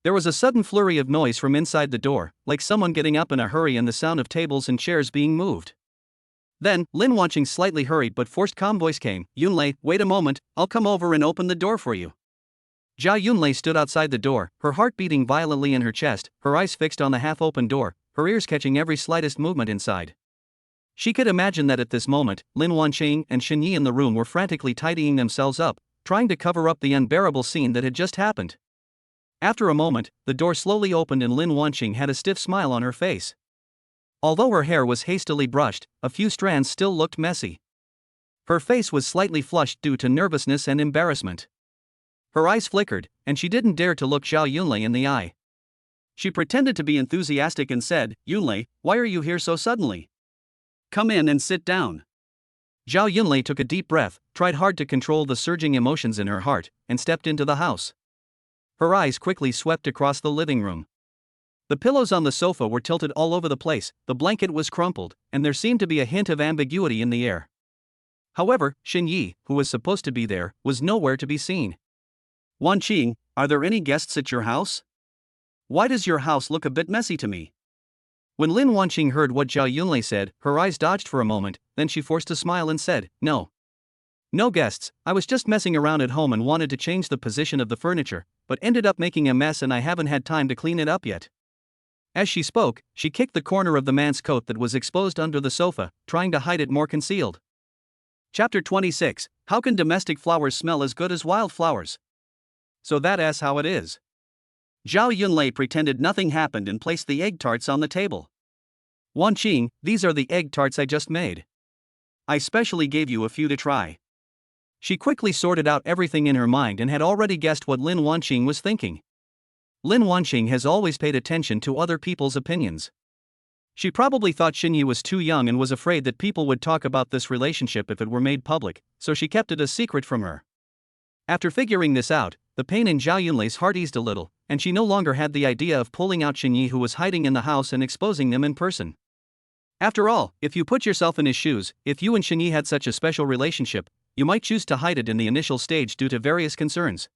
There was a sudden flurry of noise from inside the door, like someone getting up in a hurry and the sound of tables and chairs being moved. Then, Lin Wanqing's slightly hurried but forced calm voice came, "Yunlei, wait a moment, I'll come over and open the door for you." Zhao Yunlei stood outside the door, her heart beating violently in her chest, her eyes fixed on the half-open door, her ears catching every slightest movement inside. She could imagine that at this moment, Lin Wanqing and Xinyi in the room were frantically tidying themselves up, trying to cover up the unbearable scene that had just happened. After a moment, the door slowly opened and Lin Wanqing had a stiff smile on her face. Although her hair was hastily brushed, a few strands still looked messy. Her face was slightly flushed due to nervousness and embarrassment. Her eyes flickered, and she didn't dare to look Zhao Yunlei in the eye. She pretended to be enthusiastic and said, "Yunlei, why are you here so suddenly? Come in and sit down." Zhao Yunlei took a deep breath, tried hard to control the surging emotions in her heart, and stepped into the house. Her eyes quickly swept across the living room. The pillows on the sofa were tilted all over the place, the blanket was crumpled, and there seemed to be a hint of ambiguity in the air. However, Xinyi, who was supposed to be there, was nowhere to be seen. "Wanqing, are there any guests at your house? Why does your house look a bit messy to me?" When Lin Wanqing heard what Zhao Yunlei said, her eyes dodged for a moment, then she forced a smile and said, "No. No guests, I was just messing around at home and wanted to change the position of the furniture, but ended up making a mess and I haven't had time to clean it up yet." As she spoke, she kicked the corner of the man's coat that was exposed under the sofa, trying to hide it more concealed. Chapter 26, How can domestic flowers smell as good as wild flowers? So that's how it is. Zhao Yunlei pretended nothing happened and placed the egg tarts on the table. "Wanqing, these are the egg tarts I just made. I specially gave you a few to try." She quickly sorted out everything in her mind and had already guessed what Lin Wanqing was thinking. Lin Wanqing has always paid attention to other people's opinions. She probably thought Xinyi was too young and was afraid that people would talk about this relationship if it were made public, so she kept it a secret from her. After figuring this out, the pain in Zhao Yunlei's heart eased a little, and she no longer had the idea of pulling out Xinyi who was hiding in the house and exposing them in person. After all, if you put yourself in his shoes, if you and Xinyi had such a special relationship, you might choose to hide it in the initial stage due to various concerns.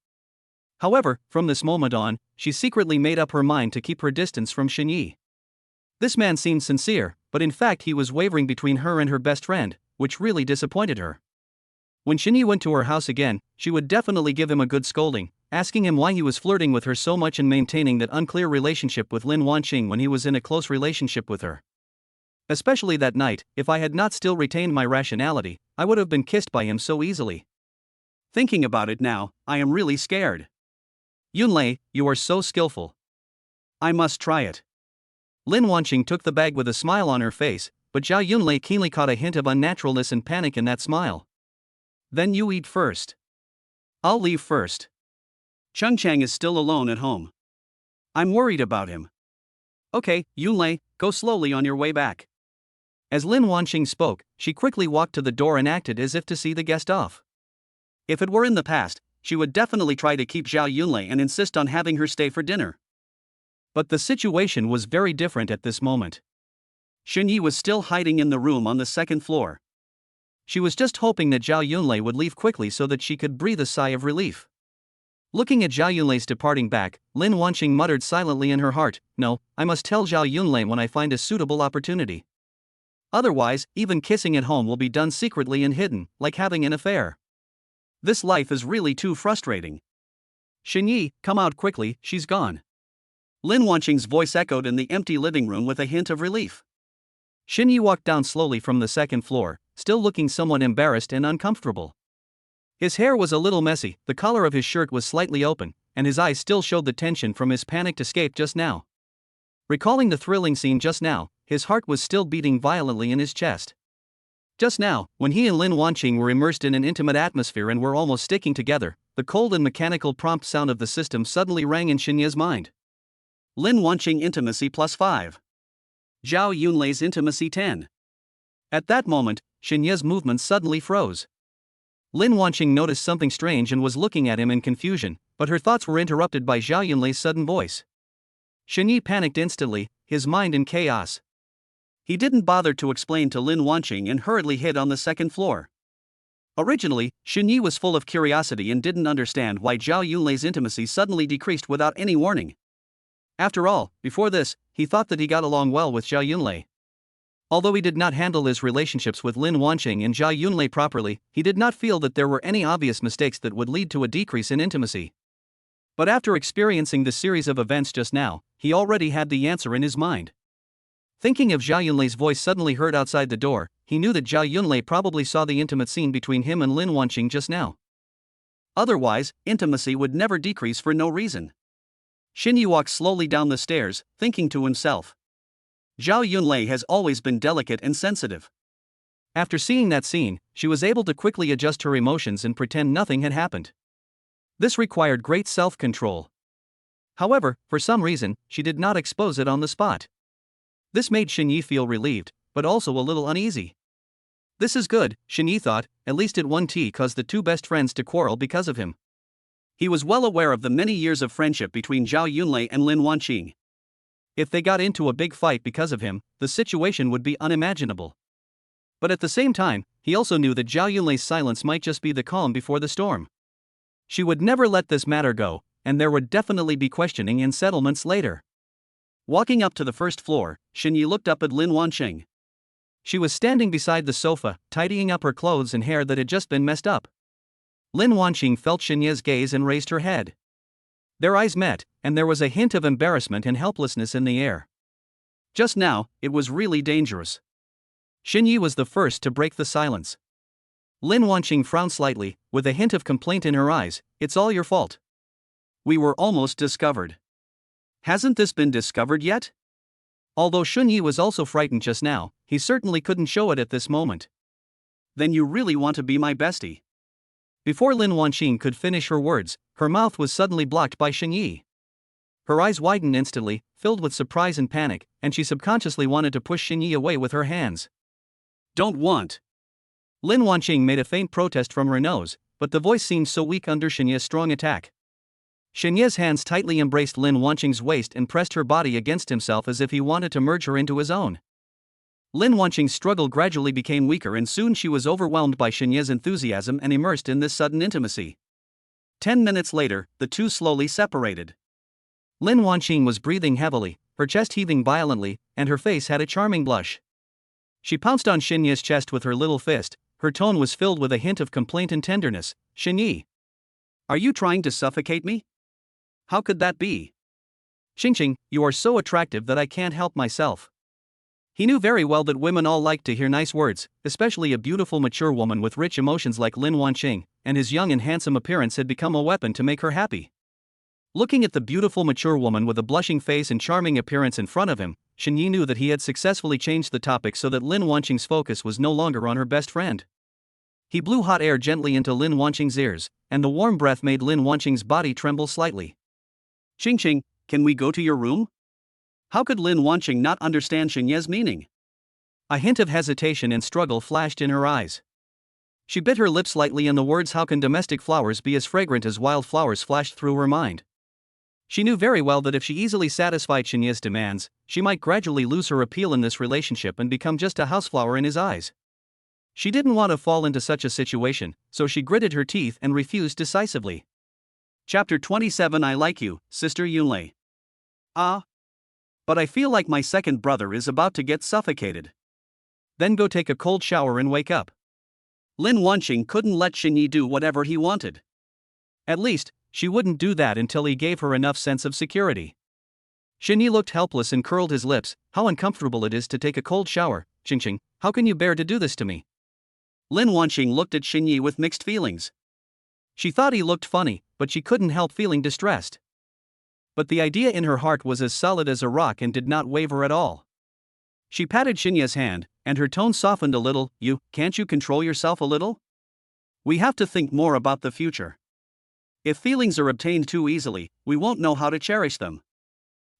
However, from this moment on, she secretly made up her mind to keep her distance from Xinyi. This man seemed sincere, but in fact he was wavering between her and her best friend, which really disappointed her. When Xinyi went to her house again, she would definitely give him a good scolding, asking him why he was flirting with her so much and maintaining that unclear relationship with Lin Wanqing when he was in a close relationship with her. Especially that night, if I had not still retained my rationality, I would have been kissed by him so easily. Thinking about it now, I am really scared. Yunlei, you are so skillful. I must try it. Lin Wanqing took the bag with a smile on her face, but Zhao Yunlei keenly caught a hint of unnaturalness and panic in that smile. Then you eat first. I'll leave first. Cheng Chang is still alone at home. I'm worried about him. Okay, Yunlei, go slowly on your way back. As Lin Wanqing spoke, she quickly walked to the door and acted as if to see the guest off. If it were in the past, she would definitely try to keep Zhao Yunlei and insist on having her stay for dinner. But the situation was very different at this moment. Shini was still hiding in the room on the second floor. She was just hoping that Zhao Yunlei would leave quickly so that she could breathe a sigh of relief. Looking at Zhao Yunlei's departing back, Lin Wanqing muttered silently in her heart, "No, I must tell Zhao Yunlei when I find a suitable opportunity. Otherwise, even kissing at home will be done secretly and hidden, like having an affair. This life is really too frustrating. Shini, come out quickly, she's gone." Lin Wanqing's voice echoed in the empty living room with a hint of relief. Shini walked down slowly from the second floor, still looking somewhat embarrassed and uncomfortable. His hair was a little messy, the collar of his shirt was slightly open, and his eyes still showed the tension from his panicked escape just now. Recalling the thrilling scene just now, his heart was still beating violently in his chest. Just now, when he and Lin Wanqing were immersed in an intimate atmosphere and were almost sticking together, the cold and mechanical prompt sound of the system suddenly rang in Shinya's mind. Lin Wanqing intimacy +5. Zhao Yunlei's intimacy 10. At that moment, Shinya's movements suddenly froze. Lin Wanqing noticed something strange and was looking at him in confusion, but her thoughts were interrupted by Zhao Yunlei's sudden voice. Shini panicked instantly, his mind in chaos. He didn't bother to explain to Lin Wanqing and hurriedly hid on the second floor. Originally, Shini was full of curiosity and didn't understand why Zhao Yunlei's intimacy suddenly decreased without any warning. After all, before this, he thought that he got along well with Zhao Yunlei. Although he did not handle his relationships with Lin Wanqing and Zhao Yunlei properly, he did not feel that there were any obvious mistakes that would lead to a decrease in intimacy. But after experiencing the series of events just now, he already had the answer in his mind. Thinking of Zhao Yunlei's voice suddenly heard outside the door, he knew that Zhao Yunlei probably saw the intimate scene between him and Lin Wanqing just now. Otherwise, intimacy would never decrease for no reason. Shini walked slowly down the stairs, thinking to himself. Zhao Yunlei has always been delicate and sensitive. After seeing that scene, she was able to quickly adjust her emotions and pretend nothing had happened. This required great self-control. However, for some reason, she did not expose it on the spot. This made Shini feel relieved, but also a little uneasy. This is good, Shini thought, at least it won't cause the two best friends to quarrel because of him. He was well aware of the many years of friendship between Zhao Yunlei and Lin Wanqing. If they got into a big fight because of him, the situation would be unimaginable. But at the same time, he also knew that Zhao Yunlei's silence might just be the calm before the storm. She would never let this matter go, and there would definitely be questioning and settlements later. Walking up to the first floor, Shini looked up at Lin Wanqing. She was standing beside the sofa, tidying up her clothes and hair that had just been messed up. Lin Wanqing felt Shinya's gaze and raised her head. Their eyes met, and there was a hint of embarrassment and helplessness in the air. Just now, it was really dangerous. Shinya was the first to break the silence. Lin Wanqing frowned slightly, with a hint of complaint in her eyes. "It's all your fault. We were almost discovered." "Hasn't this been discovered yet?" Although Shunyi was also frightened just now, he certainly couldn't show it at this moment. "Then you really want to be my bestie?" Before Lin Wanqing could finish her words, her mouth was suddenly blocked by Shunyi. Her eyes widened instantly, filled with surprise and panic, and she subconsciously wanted to push Shunyi away with her hands. "Don't want." Lin Wanqing made a faint protest from her nose, but the voice seemed so weak under Shinya's strong attack. Shinya's hands tightly embraced Lin Wanqing's waist and pressed her body against himself as if he wanted to merge her into his own. Lin Wanqing's struggle gradually became weaker and soon she was overwhelmed by Shinya's enthusiasm and immersed in this sudden intimacy. 10 minutes later, the two slowly separated. Lin Wanqing was breathing heavily, her chest heaving violently, and her face had a charming blush. She pounced on Shinya's chest with her little fist. Her tone was filled with a hint of complaint and tenderness. "Shinyi, are you trying to suffocate me? How could that be? Xingqing, you are so attractive that I can't help myself." He knew very well that women all liked to hear nice words, especially a beautiful mature woman with rich emotions like Lin Wanqing, and his young and handsome appearance had become a weapon to make her happy. Looking at the beautiful mature woman with a blushing face and charming appearance in front of him, Shini knew that he had successfully changed the topic so that Lin Wanqing's focus was no longer on her best friend. He blew hot air gently into Lin Wanqing's ears, and the warm breath made Lin Wanqing's body tremble slightly. Qing, can we go to your room? How could Lin Wanqing not understand Xinye's meaning? A hint of hesitation and struggle flashed in her eyes. She bit her lips slightly, and the words "how can domestic flowers be as fragrant as wild flowers" flashed through her mind. She knew very well that if she easily satisfied Xinye's demands, she might gradually lose her appeal in this relationship and become just a houseflower in his eyes. She didn't want to fall into such a situation, so she gritted her teeth and refused decisively. Chapter 27. I like you, Sister Yunlei. Ah. But I feel like my second brother is about to get suffocated. Then go take a cold shower and wake up. Lin Wanqing couldn't let Xinyi do whatever he wanted. At least, she wouldn't do that until he gave her enough sense of security. Xinyi looked helpless and curled his lips. How uncomfortable it is to take a cold shower, Qing, how can you bear to do this to me? Lin Wanqing looked at Xinyi with mixed feelings. She thought he looked funny, but she couldn't help feeling distressed. But the idea in her heart was as solid as a rock and did not waver at all. She patted Xinye's hand, and her tone softened a little. Can't you control yourself a little? We have to think more about the future. If feelings are obtained too easily, we won't know how to cherish them.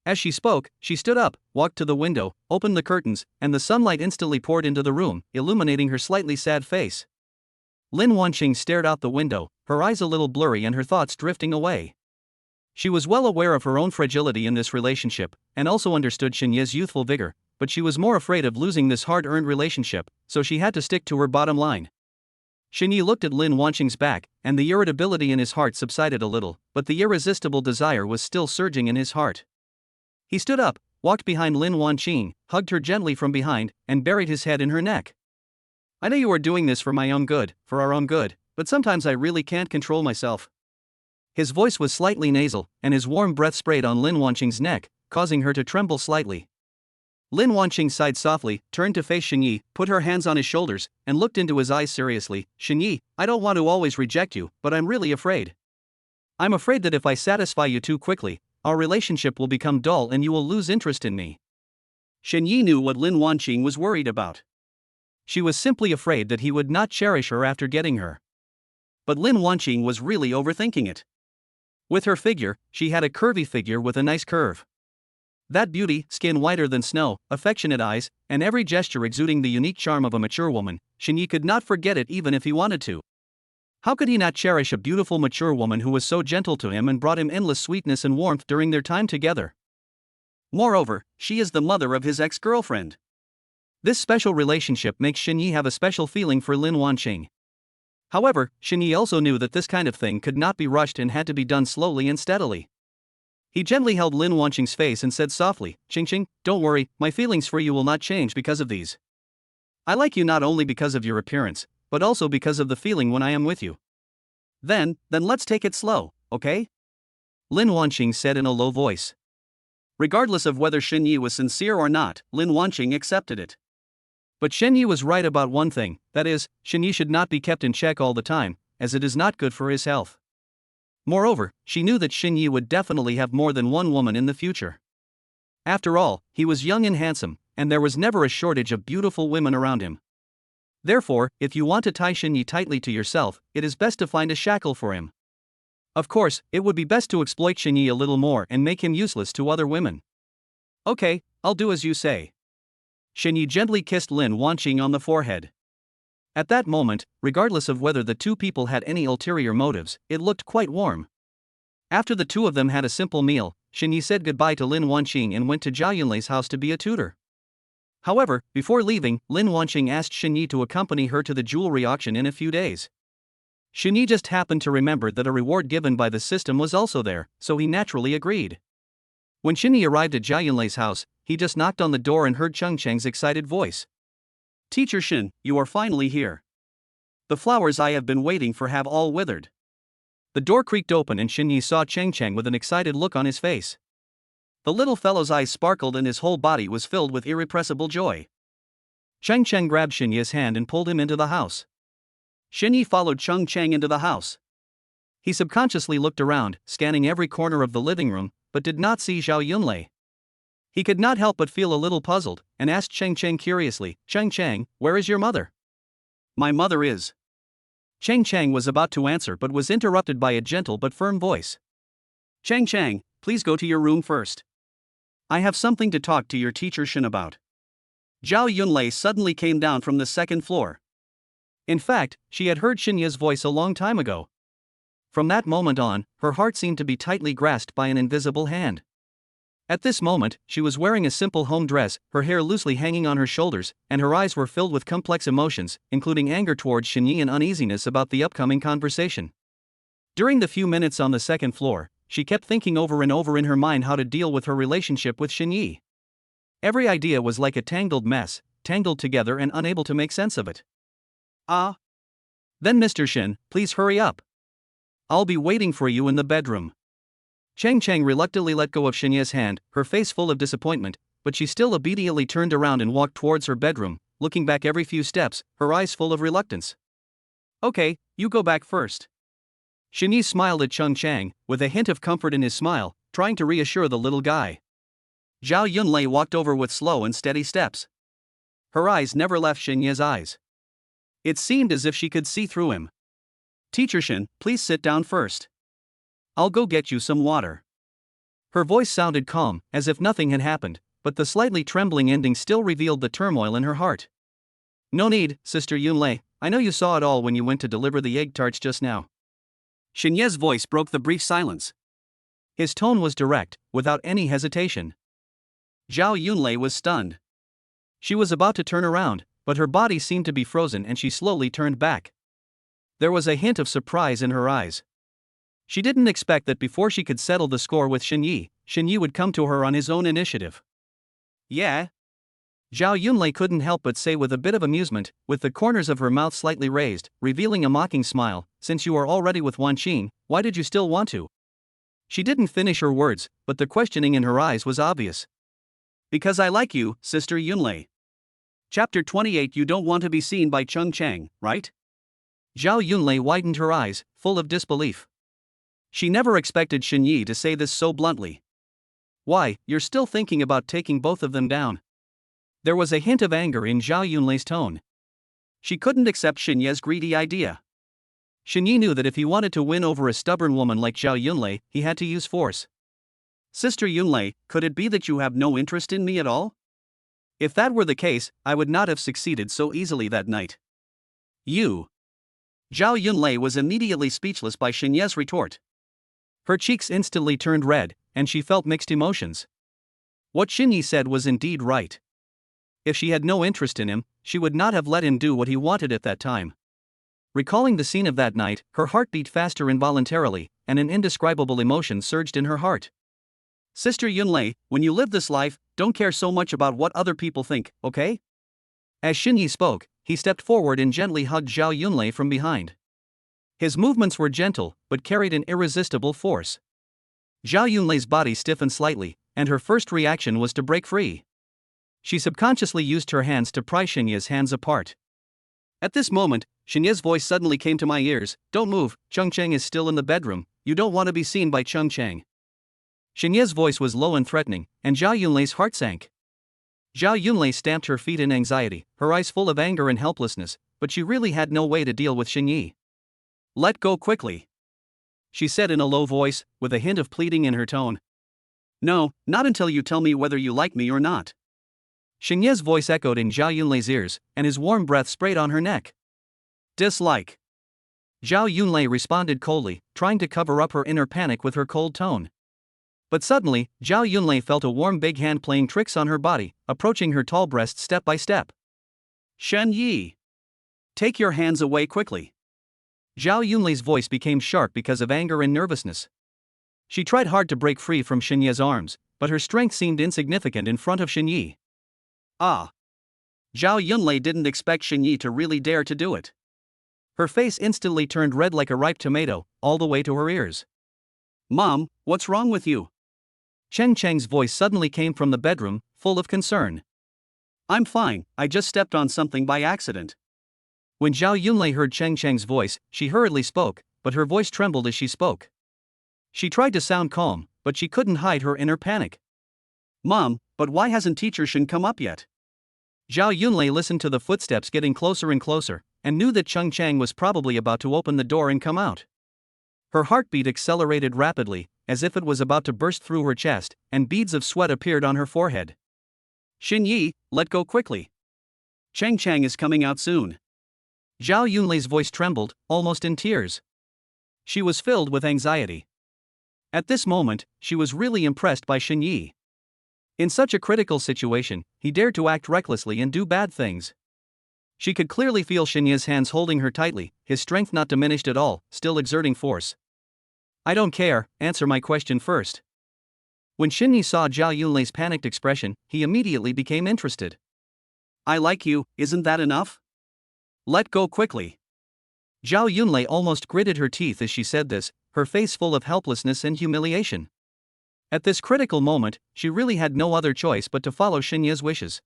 As she spoke, she stood up, walked to the window, opened the curtains, and the sunlight instantly poured into the room, illuminating her slightly sad face. Lin Wanqing stared out the window, her eyes a little blurry and her thoughts drifting away. She was well aware of her own fragility in this relationship, and also understood Xinye's youthful vigor, but she was more afraid of losing this hard-earned relationship, so she had to stick to her bottom line. Xinyi looked at Lin Wanqing's back, and the irritability in his heart subsided a little, but the irresistible desire was still surging in his heart. He stood up, walked behind Lin Wanqing, hugged her gently from behind, and buried his head in her neck. I know you are doing this for my own good, for our own good, but sometimes I really can't control myself. His voice was slightly nasal, and his warm breath sprayed on Lin Wanqing's neck, causing her to tremble slightly. Lin Wanqing sighed softly, turned to face Xinyi, put her hands on his shoulders, and looked into his eyes seriously. Xinyi, I don't want to always reject you, but I'm really afraid. I'm afraid that if I satisfy you too quickly, our relationship will become dull and you will lose interest in me. Xinyi knew what Lin Wanqing was worried about. She was simply afraid that he would not cherish her after getting her. But Lin Wanqing was really overthinking it. With her figure, she had a curvy figure with a nice curve. That beauty, skin whiter than snow, affectionate eyes, and every gesture exuding the unique charm of a mature woman, Xinyi could not forget it even if he wanted to. How could he not cherish a beautiful mature woman who was so gentle to him and brought him endless sweetness and warmth during their time together? Moreover, she is the mother of his ex-girlfriend. This special relationship makes Xinyi have a special feeling for Lin Wanqing. However, Xinyi also knew that this kind of thing could not be rushed and had to be done slowly and steadily. He gently held Lin Wanqing's face and said softly, Qing, don't worry, my feelings for you will not change because of these. I like you not only because of your appearance, but also because of the feeling when I am with you. Then let's take it slow, okay? Lin Wanqing said in a low voice. Regardless of whether Xinyi was sincere or not, Lin Wanqing accepted it. But Xinyi was right about one thing, that is, Xinyi should not be kept in check all the time, as it is not good for his health. Moreover, she knew that Xinyi would definitely have more than one woman in the future. After all, he was young and handsome, and there was never a shortage of beautiful women around him. Therefore, if you want to tie Xinyi tightly to yourself, it is best to find a shackle for him. Of course, it would be best to exploit Xinyi a little more and make him useless to other women. Okay, I'll do as you say. Xinyi gently kissed Lin Wanqing on the forehead. At that moment, regardless of whether the two people had any ulterior motives, it looked quite warm. After the two of them had a simple meal, Xinyi said goodbye to Lin Wanqing and went to Zhao Yunlei's house to be a tutor. However, before leaving, Lin Wanqing asked Xinyi to accompany her to the jewelry auction in a few days. Xinyi just happened to remember that a reward given by the system was also there, so he naturally agreed. When Xinyi arrived at Zhao Yunlei's house, he just knocked on the door and heard Cheng Cheng's excited voice. Teacher Xin, you are finally here. The flowers I have been waiting for have all withered. The door creaked open and Xinyi saw Cheng Cheng with an excited look on his face. The little fellow's eyes sparkled and his whole body was filled with irrepressible joy. Cheng Cheng grabbed Xinyi's hand and pulled him into the house. Xinyi followed Cheng Cheng into the house. He subconsciously looked around, scanning every corner of the living room, but did not see Zhao Yunlei. He could not help but feel a little puzzled, and asked Cheng Cheng curiously, "Cheng Cheng, where is your mother?" "My mother is." Cheng Cheng was about to answer but was interrupted by a gentle but firm voice. "Cheng Cheng, please go to your room first. I have something to talk to your teacher Shin about." Zhao Yunlei suddenly came down from the second floor. In fact, she had heard Xinye's voice a long time ago. From that moment on, her heart seemed to be tightly grasped by an invisible hand. At this moment, she was wearing a simple home dress, her hair loosely hanging on her shoulders, and her eyes were filled with complex emotions, including anger towards Xinye and uneasiness about the upcoming conversation. During the few minutes on the second floor, she kept thinking over and over in her mind how to deal with her relationship with Xinye. Every idea was like a tangled mess, tangled together and unable to make sense of it. Then Mr. Shin, please hurry up. I'll be waiting for you in the bedroom." Cheng Cheng reluctantly let go of Xinye's hand, her face full of disappointment, but she still obediently turned around and walked towards her bedroom, looking back every few steps, her eyes full of reluctance. "Okay, you go back first." Xinye smiled at Cheng Cheng, with a hint of comfort in his smile, trying to reassure the little guy. Zhao Yunlei walked over with slow and steady steps. Her eyes never left Xinye's eyes. It seemed as if she could see through him. "Teacher Shin, please sit down first. I'll go get you some water." Her voice sounded calm, as if nothing had happened, but the slightly trembling ending still revealed the turmoil in her heart. "No need, Sister Yunlei, I know you saw it all when you went to deliver the egg tarts just now." Xinye's voice broke the brief silence. His tone was direct, without any hesitation. Zhao Yunlei was stunned. She was about to turn around, but her body seemed to be frozen and she slowly turned back. There was a hint of surprise in her eyes. She didn't expect that before she could settle the score with Xinye, Xinye would come to her on his own initiative. "Yeah?" Zhao Yunlei couldn't help but say with a bit of amusement, with the corners of her mouth slightly raised, revealing a mocking smile, "Since you are already with Wanqing, why did you still want to?" She didn't finish her words, but the questioning in her eyes was obvious. "Because I like you, Sister Yunlei." Chapter 28. You don't want to be seen by Cheng Cheng, right? Zhao Yunlei widened her eyes, full of disbelief. She never expected Xinye to say this so bluntly. "Why, you're still thinking about taking both of them down?" There was a hint of anger in Zhao Yunlei's tone. She couldn't accept Xinye's greedy idea. Xinye knew that if he wanted to win over a stubborn woman like Zhao Yunlei, he had to use force. "Sister Yunlei, could it be that you have no interest in me at all? If that were the case, I would not have succeeded so easily that night." "You." Zhao Yunlei was immediately speechless by Xinye's retort. Her cheeks instantly turned red, and she felt mixed emotions. What Xinye said was indeed right. If she had no interest in him, she would not have let him do what he wanted at that time. Recalling the scene of that night, her heart beat faster involuntarily, and an indescribable emotion surged in her heart. "Sister Yunlei, when you live this life, don't care so much about what other people think, okay?" As Xinye spoke, he stepped forward and gently hugged Zhao Yunlei from behind. His movements were gentle, but carried an irresistible force. Zhao Yunlei's body stiffened slightly, and her first reaction was to break free. She subconsciously used her hands to pry Xinye's hands apart. At this moment, Xinye's voice suddenly came to my ears, "Don't move, Cheng Cheng is still in the bedroom, you don't want to be seen by Cheng Cheng." Xinye's voice was low and threatening, and Zhao Yunlei's heart sank. Zhao Yunlei stamped her feet in anxiety, her eyes full of anger and helplessness, but she really had no way to deal with Xinye. "Let go quickly," she said in a low voice, with a hint of pleading in her tone. "No, not until you tell me whether you like me or not." Xinye's voice echoed in Zhao Yunlei's ears, and his warm breath sprayed on her neck. "Dislike." Zhao Yunlei responded coldly, trying to cover up her inner panic with her cold tone. But suddenly, Zhao Yunlei felt a warm big hand playing tricks on her body, approaching her tall breast step by step. "Shen Yi! Take your hands away quickly." Zhao Yunlei's voice became sharp because of anger and nervousness. She tried hard to break free from Xinye's arms, but her strength seemed insignificant in front of Xinye. "Ah!" Zhao Yunlei didn't expect Xinye to really dare to do it. Her face instantly turned red like a ripe tomato, all the way to her ears. "Mom, what's wrong with you?" Cheng Cheng's voice suddenly came from the bedroom, full of concern. "I'm fine, I just stepped on something by accident." When Zhao Yunlei heard Cheng Cheng's voice, she hurriedly spoke, but her voice trembled as she spoke. She tried to sound calm, but she couldn't hide her inner panic. "Mom, but why hasn't Teacher Shin come up yet?" Zhao Yunlei listened to the footsteps getting closer and closer, and knew that Cheng Chang was probably about to open the door and come out. Her heartbeat accelerated rapidly, as if it was about to burst through her chest, and beads of sweat appeared on her forehead. "Xin Yi, let go quickly. Cheng Chang is coming out soon." Zhao Yunlei's voice trembled, almost in tears. She was filled with anxiety. At this moment, she was really impressed by Xin Yi. In such a critical situation, he dared to act recklessly and do bad things. She could clearly feel Xin Yi's hands holding her tightly, his strength not diminished at all, still exerting force. "I don't care, answer my question first." When Xin Yi saw Zhao Yunlei's panicked expression, he immediately became interested. "I like you, isn't that enough? Let go quickly." Zhao Yunlei almost gritted her teeth as she said this, her face full of helplessness and humiliation. At this critical moment, she really had no other choice but to follow Xin Yi's wishes.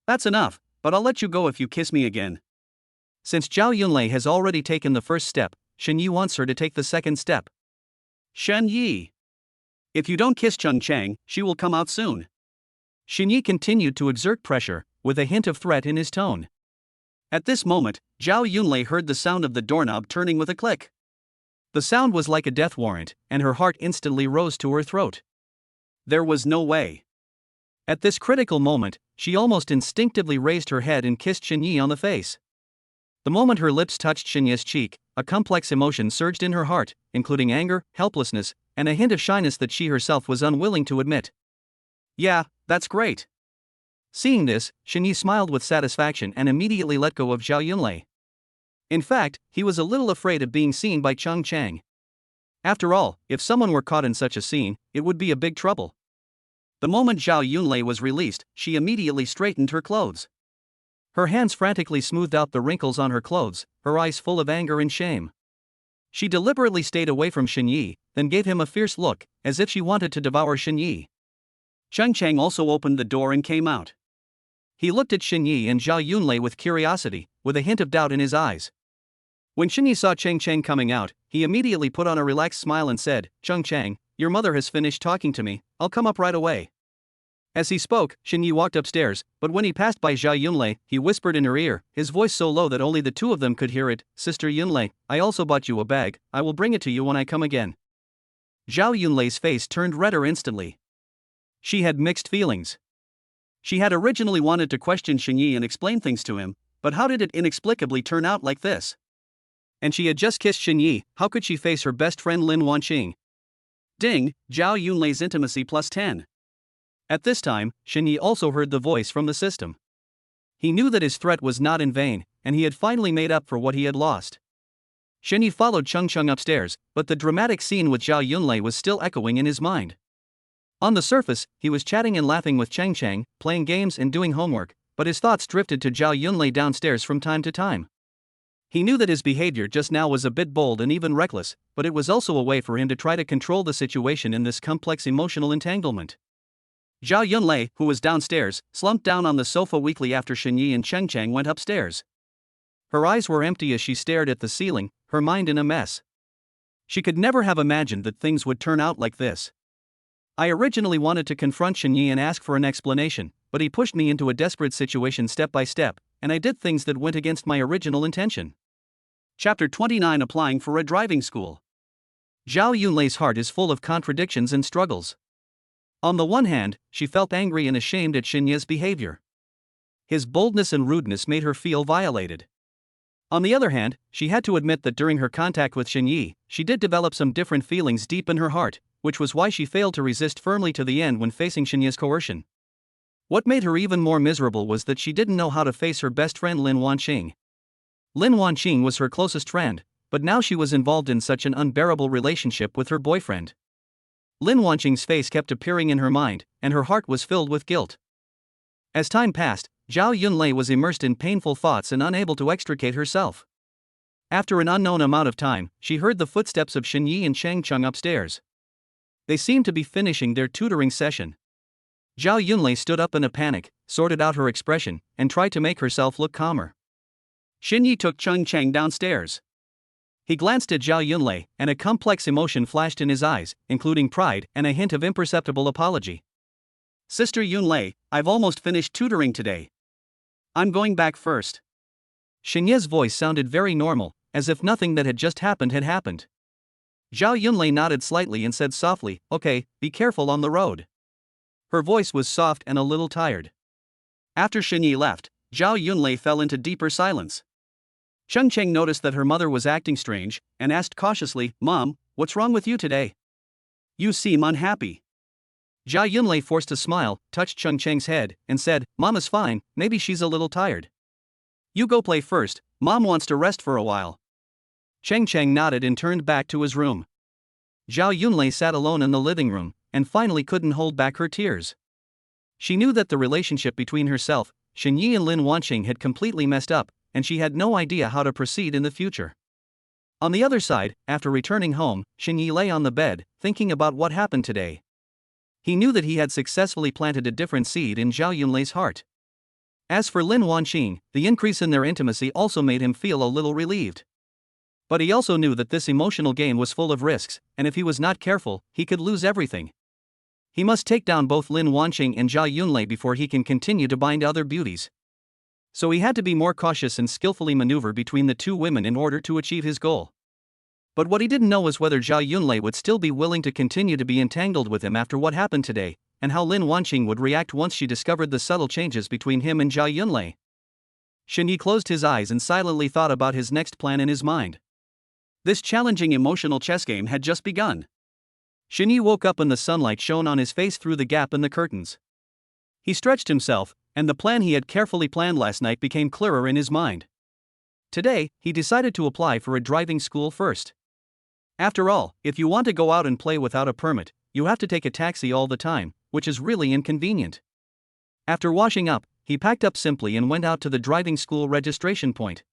"That's enough, but I'll let you go if you kiss me again." Since Zhao Yunlei has already taken the first step, Xin Yi wants her to take the second step. "Shen Yi, if you don't kiss Cheng Chang, she will come out soon." Xin Yi continued to exert pressure, with a hint of threat in his tone. At this moment, Zhao Yunlei heard the sound of the doorknob turning with a click. The sound was like a death warrant, and her heart instantly rose to her throat. There was no way. At this critical moment, she almost instinctively raised her head and kissed Xin Yi on the face. The moment her lips touched Xin Yi's cheek, a complex emotion surged in her heart, including anger, helplessness, and a hint of shyness that she herself was unwilling to admit. "Yeah, that's great." Seeing this, Xin Yi smiled with satisfaction and immediately let go of Zhao Yunlei. In fact, he was a little afraid of being seen by Cheng Chang. After all, if someone were caught in such a scene, it would be a big trouble. The moment Zhao Yunlei was released, she immediately straightened her clothes. Her hands frantically smoothed out the wrinkles on her clothes, her eyes full of anger and shame. She deliberately stayed away from Xin Yi, then gave him a fierce look, as if she wanted to devour Xin Yi. Cheng Chang also opened the door and came out. He looked at Xin Yi and Zhao Yunlei with curiosity, with a hint of doubt in his eyes. When Xin Yi saw Cheng Chang coming out, he immediately put on a relaxed smile and said, "Cheng Chang, your mother has finished talking to me, I'll come up right away." As he spoke, Xin Yi walked upstairs, but when he passed by Zhao Yunlei, he whispered in her ear, his voice so low that only the two of them could hear it, "Sister Yunlei, I also bought you a bag, I will bring it to you when I come again." Zhao Yunlei's face turned redder instantly. She had mixed feelings. She had originally wanted to question Xin Yi and explain things to him, but how did it inexplicably turn out like this? And she had just kissed Xin Yi, how could she face her best friend Lin Wanqing? Ding, Zhao Yunlei's intimacy plus 10. At this time, Xin Yi also heard the voice from the system. He knew that his threat was not in vain, and he had finally made up for what he had lost. Xin Yi followed Cheng Cheng upstairs, but the dramatic scene with Zhao Yunlei was still echoing in his mind. On the surface, he was chatting and laughing with Cheng Cheng, playing games and doing homework, but his thoughts drifted to Zhao Yunlei downstairs from time to time. He knew that his behavior just now was a bit bold and even reckless, but it was also a way for him to try to control the situation in this complex emotional entanglement. Zhao Yunlei, who was downstairs, slumped down on the sofa weakly after Xin Yi and Cheng Cheng went upstairs. Her eyes were empty as she stared at the ceiling, her mind in a mess. She could never have imagined that things would turn out like this. I originally wanted to confront Xin Yi and ask for an explanation, but he pushed me into a desperate situation step by step, and I did things that went against my original intention. Chapter 29: Applying for a Driving School. Zhao Yunlei's heart is full of contradictions and struggles. On the one hand, she felt angry and ashamed at Xin Yi's behavior. His boldness and rudeness made her feel violated. On the other hand, she had to admit that during her contact with Xin Yi, she did develop some different feelings deep in her heart, which was why she failed to resist firmly to the end when facing Xin Yi's coercion. What made her even more miserable was that she didn't know how to face her best friend Lin Wanqing. Lin Wanqing was her closest friend, but now she was involved in such an unbearable relationship with her boyfriend. Lin Wanqing's face kept appearing in her mind, and her heart was filled with guilt. As time passed, Zhao Yunlei was immersed in painful thoughts and unable to extricate herself. After an unknown amount of time, she heard the footsteps of Xin Yi and Cheng Cheng upstairs. They seemed to be finishing their tutoring session. Zhao Yunlei stood up in a panic, sorted out her expression, and tried to make herself look calmer. Xin Yi took Cheng Cheng downstairs. He glanced at Zhao Yunlei, and a complex emotion flashed in his eyes, including pride and a hint of imperceptible apology. Sister Yunlei, I've almost finished tutoring today. I'm going back first. Xinye's voice sounded very normal, as if nothing that had just happened had happened. Zhao Yunlei nodded slightly and said softly, Okay, be careful on the road. Her voice was soft and a little tired. After Xinye left, Zhao Yunlei fell into deeper silence. Cheng Cheng noticed that her mother was acting strange, and asked cautiously, Mom, what's wrong with you today? You seem unhappy. Zhao Yunlei forced a smile, touched Cheng Cheng's head, and said, Mom is fine, maybe she's a little tired. You go play first, Mom wants to rest for a while. Cheng Cheng nodded and turned back to his room. Zhao Yunlei sat alone in the living room, and finally couldn't hold back her tears. She knew that the relationship between herself, Xinye and Lin Wanqing had completely messed up, and she had no idea how to proceed in the future. On the other side, after returning home, Xinye lay on the bed, thinking about what happened today. He knew that he had successfully planted a different seed in Zhao Yunlei's heart. As for Lin Wanqing, the increase in their intimacy also made him feel a little relieved. But he also knew that this emotional game was full of risks, and if he was not careful, he could lose everything. He must take down both Lin Wanqing and Zhao Yunlei before he can continue to bind other beauties. So he had to be more cautious and skillfully maneuver between the two women in order to achieve his goal. But what he didn't know was whether Zhao Yunlei would still be willing to continue to be entangled with him after what happened today, and how Lin Wanqing would react once she discovered the subtle changes between him and Zhao Yunlei. Xinye closed his eyes and silently thought about his next plan in his mind. This challenging emotional chess game had just begun. Xinye woke up and the sunlight shone on his face through the gap in the curtains. He stretched himself, and the plan he had carefully planned last night became clearer in his mind. Today, he decided to apply for a driving school first. After all, if you want to go out and play without a permit, you have to take a taxi all the time, which is really inconvenient. After washing up, he packed up simply and went out to the driving school registration point.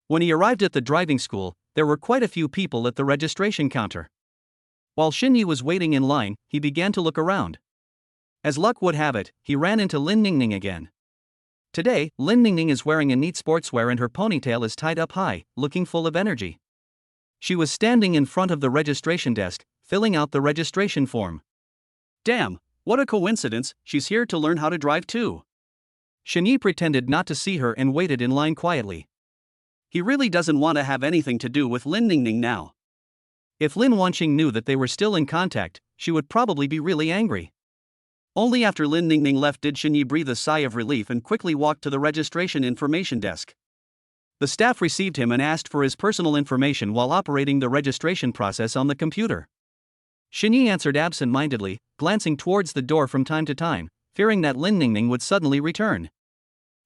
When he arrived at the driving school, there were quite a few people at the registration counter. While Xinye was waiting in line, he began to look around. As luck would have it, he ran into Lin Ning Ning again. Today, Lin Ning Ning is wearing a neat sportswear and her ponytail is tied up high, looking full of energy. She was standing in front of the registration desk, filling out the registration form. Damn, what a coincidence, she's here to learn how to drive too. Xinye pretended not to see her and waited in line quietly. He really doesn't want to have anything to do with Lin Ning Ning now. If Lin Wanqing knew that they were still in contact, she would probably be really angry. Only after Lin Ning Ning left did Xinye breathe a sigh of relief and quickly walked to the registration information desk. The staff received him and asked for his personal information while operating the registration process on the computer. Xinye answered absent-mindedly, glancing towards the door from time to time, fearing that Lin Ning Ning would suddenly return.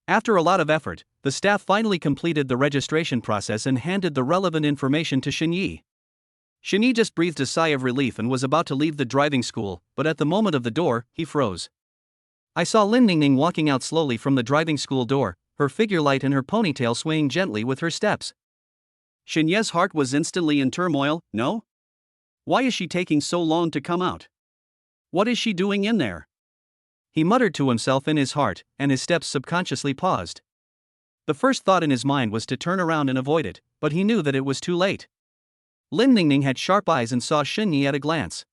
After a lot of effort, the staff finally completed the registration process and handed the relevant information to Xinye. Xinye just breathed a sigh of relief and was about to leave the driving school, but at the moment of the door, he froze. I saw Lin Ning Ning walking out slowly from the driving school door, her figure light and her ponytail swaying gently with her steps. Xinye's heart was instantly in turmoil. No? Why is she taking so long to come out? What is she doing in there? He muttered to himself in his heart, and his steps subconsciously paused. The first thought in his mind was to turn around and avoid it, but he knew that it was too late. Lin Ning Ning had sharp eyes and saw Xinye at a glance.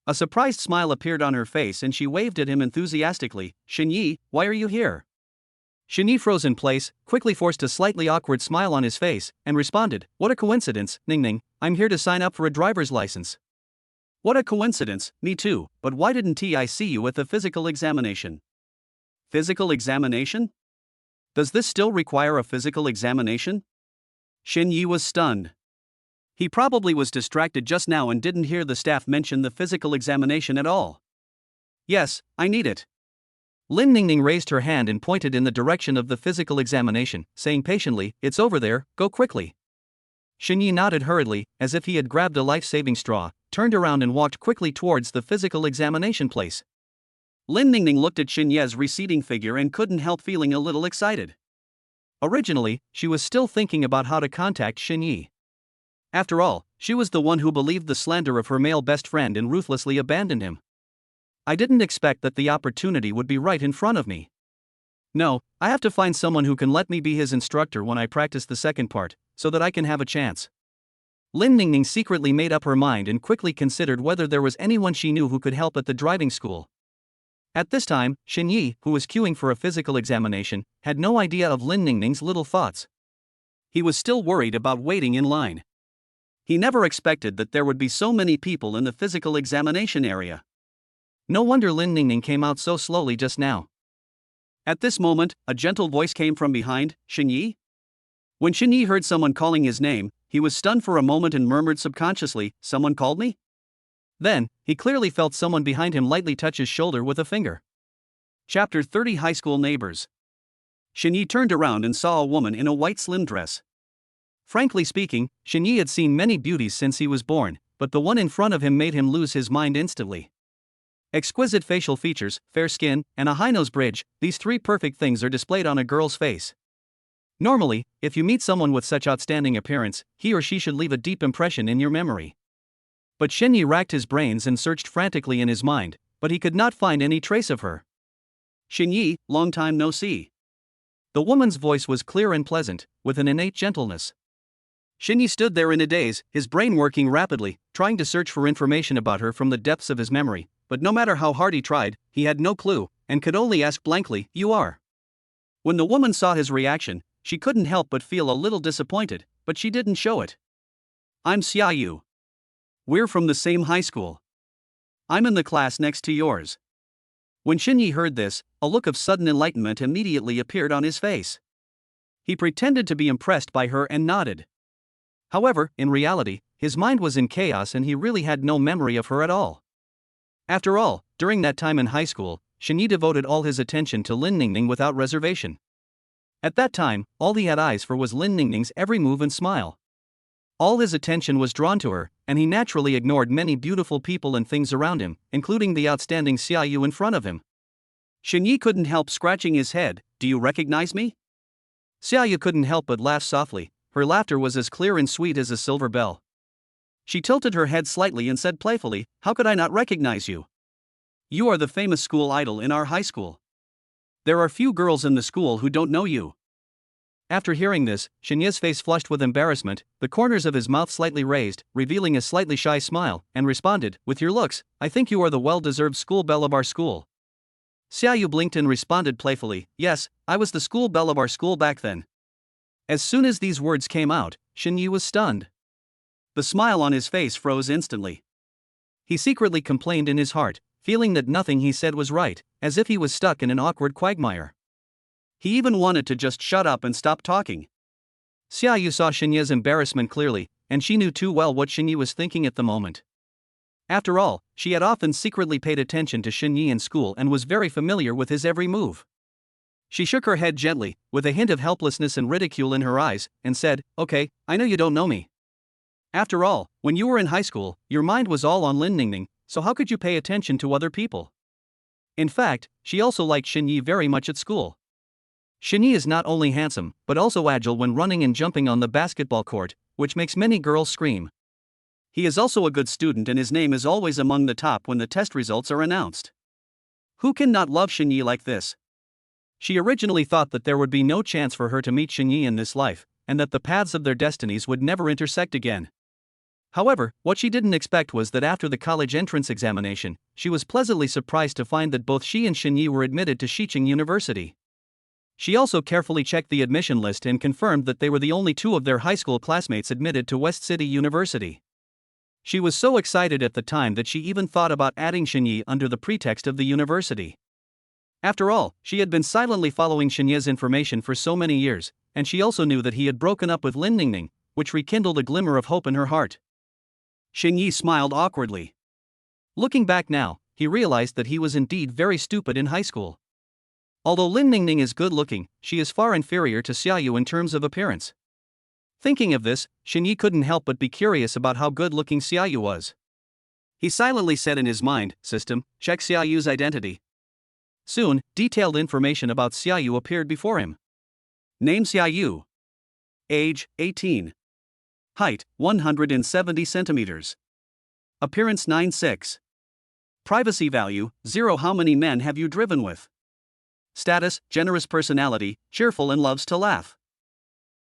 A surprised smile appeared on her face and she waved at him enthusiastically. Xinye, why are you here? Xinye froze in place, quickly forced a slightly awkward smile on his face, and responded, What a coincidence, Ning Ning, I'm here to sign up for a driver's license. What a coincidence, me too, but why didn't I see you at the physical examination? Physical examination? Does this still require a physical examination? Xinye was stunned. He probably was distracted just now and didn't hear the staff mention the physical examination at all. Yes, I need it. Lin Ning Ning raised her hand and pointed in the direction of the physical examination, saying patiently, It's over there, go quickly. Xinye nodded hurriedly, as if he had grabbed a life-saving straw, turned around and walked quickly towards the physical examination place. Lin Ning Ning looked at Xinye's receding figure and couldn't help feeling a little excited. Originally, she was still thinking about how to contact Xinye. After all, she was the one who believed the slander of her male best friend and ruthlessly abandoned him. I didn't expect that the opportunity would be right in front of me. No, I have to find someone who can let me be his instructor when I practice the second part, so that I can have a chance. Lin Ning Ning secretly made up her mind and quickly considered whether there was anyone she knew who could help at the driving school. At this time, Xinyi, who was queuing for a physical examination, had no idea of Lin Ning Ning's little thoughts. He was still worried about waiting in line. He never expected that there would be so many people in the physical examination area. No wonder Lin Ning Ning came out so slowly just now. At this moment, a gentle voice came from behind, "Xinyi?" When Xinyi heard someone calling his name, he was stunned for a moment and murmured subconsciously, "Someone called me?" Then, he clearly felt someone behind him lightly touch his shoulder with a finger. Chapter 30 High School Neighbors. Xinyi turned around and saw a woman in a white slim dress. Frankly speaking, Xinyi had seen many beauties since he was born, but the one in front of him made him lose his mind instantly. Exquisite facial features, fair skin, and a high nose bridge, these three perfect things are displayed on a girl's face. Normally, if you meet someone with such outstanding appearance, he or she should leave a deep impression in your memory. But Xinyi racked his brains and searched frantically in his mind, but he could not find any trace of her. "Xinyi, long time no see." The woman's voice was clear and pleasant, with an innate gentleness. Xinyi stood there in a daze, his brain working rapidly, trying to search for information about her from the depths of his memory, but no matter how hard he tried, he had no clue, and could only ask blankly, "You are?" When the woman saw his reaction, she couldn't help but feel a little disappointed, but she didn't show it. "I'm Suyu. We're from the same high school. I'm in the class next to yours." When Xinyi heard this, a look of sudden enlightenment immediately appeared on his face. He pretended to be impressed by her and nodded. However, in reality, his mind was in chaos and he really had no memory of her at all. After all, during that time in high school, Xinyi devoted all his attention to Lin Ning Ning without reservation. At that time, all he had eyes for was Lin Ning Ning's every move and smile. All his attention was drawn to her, and he naturally ignored many beautiful people and things around him, including the outstanding Suyu in front of him. Xinyi couldn't help scratching his head. "Do you recognize me?" Suyu couldn't help but laugh softly. Her laughter was as clear and sweet as a silver bell. She tilted her head slightly and said playfully, "How could I not recognize you? You are the famous school idol in our high school. There are few girls in the school who don't know you." After hearing this, Xinyi's face flushed with embarrassment, the corners of his mouth slightly raised, revealing a slightly shy smile, and responded, "With your looks, I think you are the well-deserved school belle of our school." Suyu blinked and responded playfully, "Yes, I was the school belle of our school back then." As soon as these words came out, Xinyi was stunned. The smile on his face froze instantly. He secretly complained in his heart, feeling that nothing he said was right, as if he was stuck in an awkward quagmire. He even wanted to just shut up and stop talking. Suyu saw Xinyi's embarrassment clearly, and she knew too well what Xinyi was thinking at the moment. After all, she had often secretly paid attention to Xinyi in school and was very familiar with his every move. She shook her head gently, with a hint of helplessness and ridicule in her eyes, and said, "Okay, I know you don't know me. After all, when you were in high school, your mind was all on Lin Ning Ning, so how could you pay attention to other people?" In fact, she also liked Xinyi very much at school. Xinyi is not only handsome, but also agile when running and jumping on the basketball court, which makes many girls scream. He is also a good student and his name is always among the top when the test results are announced. Who can not love Xinyi like this? She originally thought that there would be no chance for her to meet Xinyi in this life, and that the paths of their destinies would never intersect again. However, what she didn't expect was that after the college entrance examination, she was pleasantly surprised to find that both she and Xinyi were admitted to Xiqing University. She also carefully checked the admission list and confirmed that they were the only two of their high school classmates admitted to West City University. She was so excited at the time that she even thought about adding Xinyi under the pretext of the university. After all, she had been silently following Xinyi's information for so many years, and she also knew that he had broken up with Lin Ning Ning, which rekindled a glimmer of hope in her heart. Xinyi smiled awkwardly. Looking back now, he realized that he was indeed very stupid in high school. Although Lin Ning Ning is good-looking, she is far inferior to Suyu in terms of appearance. Thinking of this, Xinyi couldn't help but be curious about how good-looking Suyu was. He silently said in his mind, "System, check Suyu's identity." Soon, detailed information about Suyu appeared before him. Name Suyu. Age, 18. Height, 170 centimeters. Appearance 9'6". Privacy value, 0. How many men have you driven with? Status, generous personality, cheerful and loves to laugh.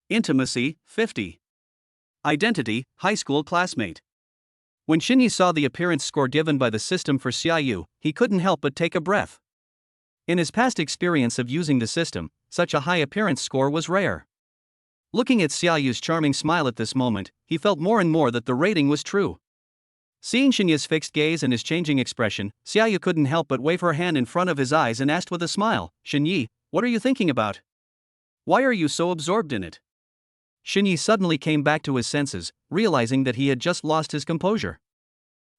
Intimacy, 50. Identity, high school classmate. When Shini saw the appearance score given by the system for Suyu, he couldn't help but take a breath. In his past experience of using the system, such a high appearance score was rare. Looking at Suyu's charming smile at this moment, he felt more and more that the rating was true. Seeing Shinya's fixed gaze and his changing expression, Suyu couldn't help but wave her hand in front of his eyes and asked with a smile, "Shinyi, what are you thinking about? Why are you so absorbed in it?" Shinyi suddenly came back to his senses, realizing that he had just lost his composure.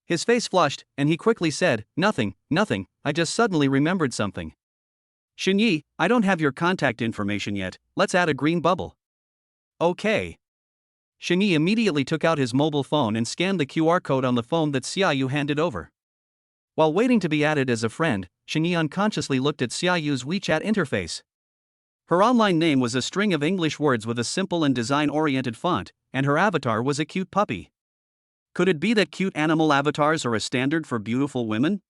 His face flushed, and he quickly said, "Nothing, I just suddenly remembered something. Shinyi, I don't have your contact information yet, let's add a green bubble." "Okay." Shini immediately took out his mobile phone and scanned the QR code on the phone that Suyu handed over. While waiting to be added as a friend, Shini unconsciously looked at Suyu's WeChat interface. Her online name was a string of English words with a simple and design-oriented font, and her avatar was a cute puppy. Could it be that cute animal avatars are a standard for beautiful women?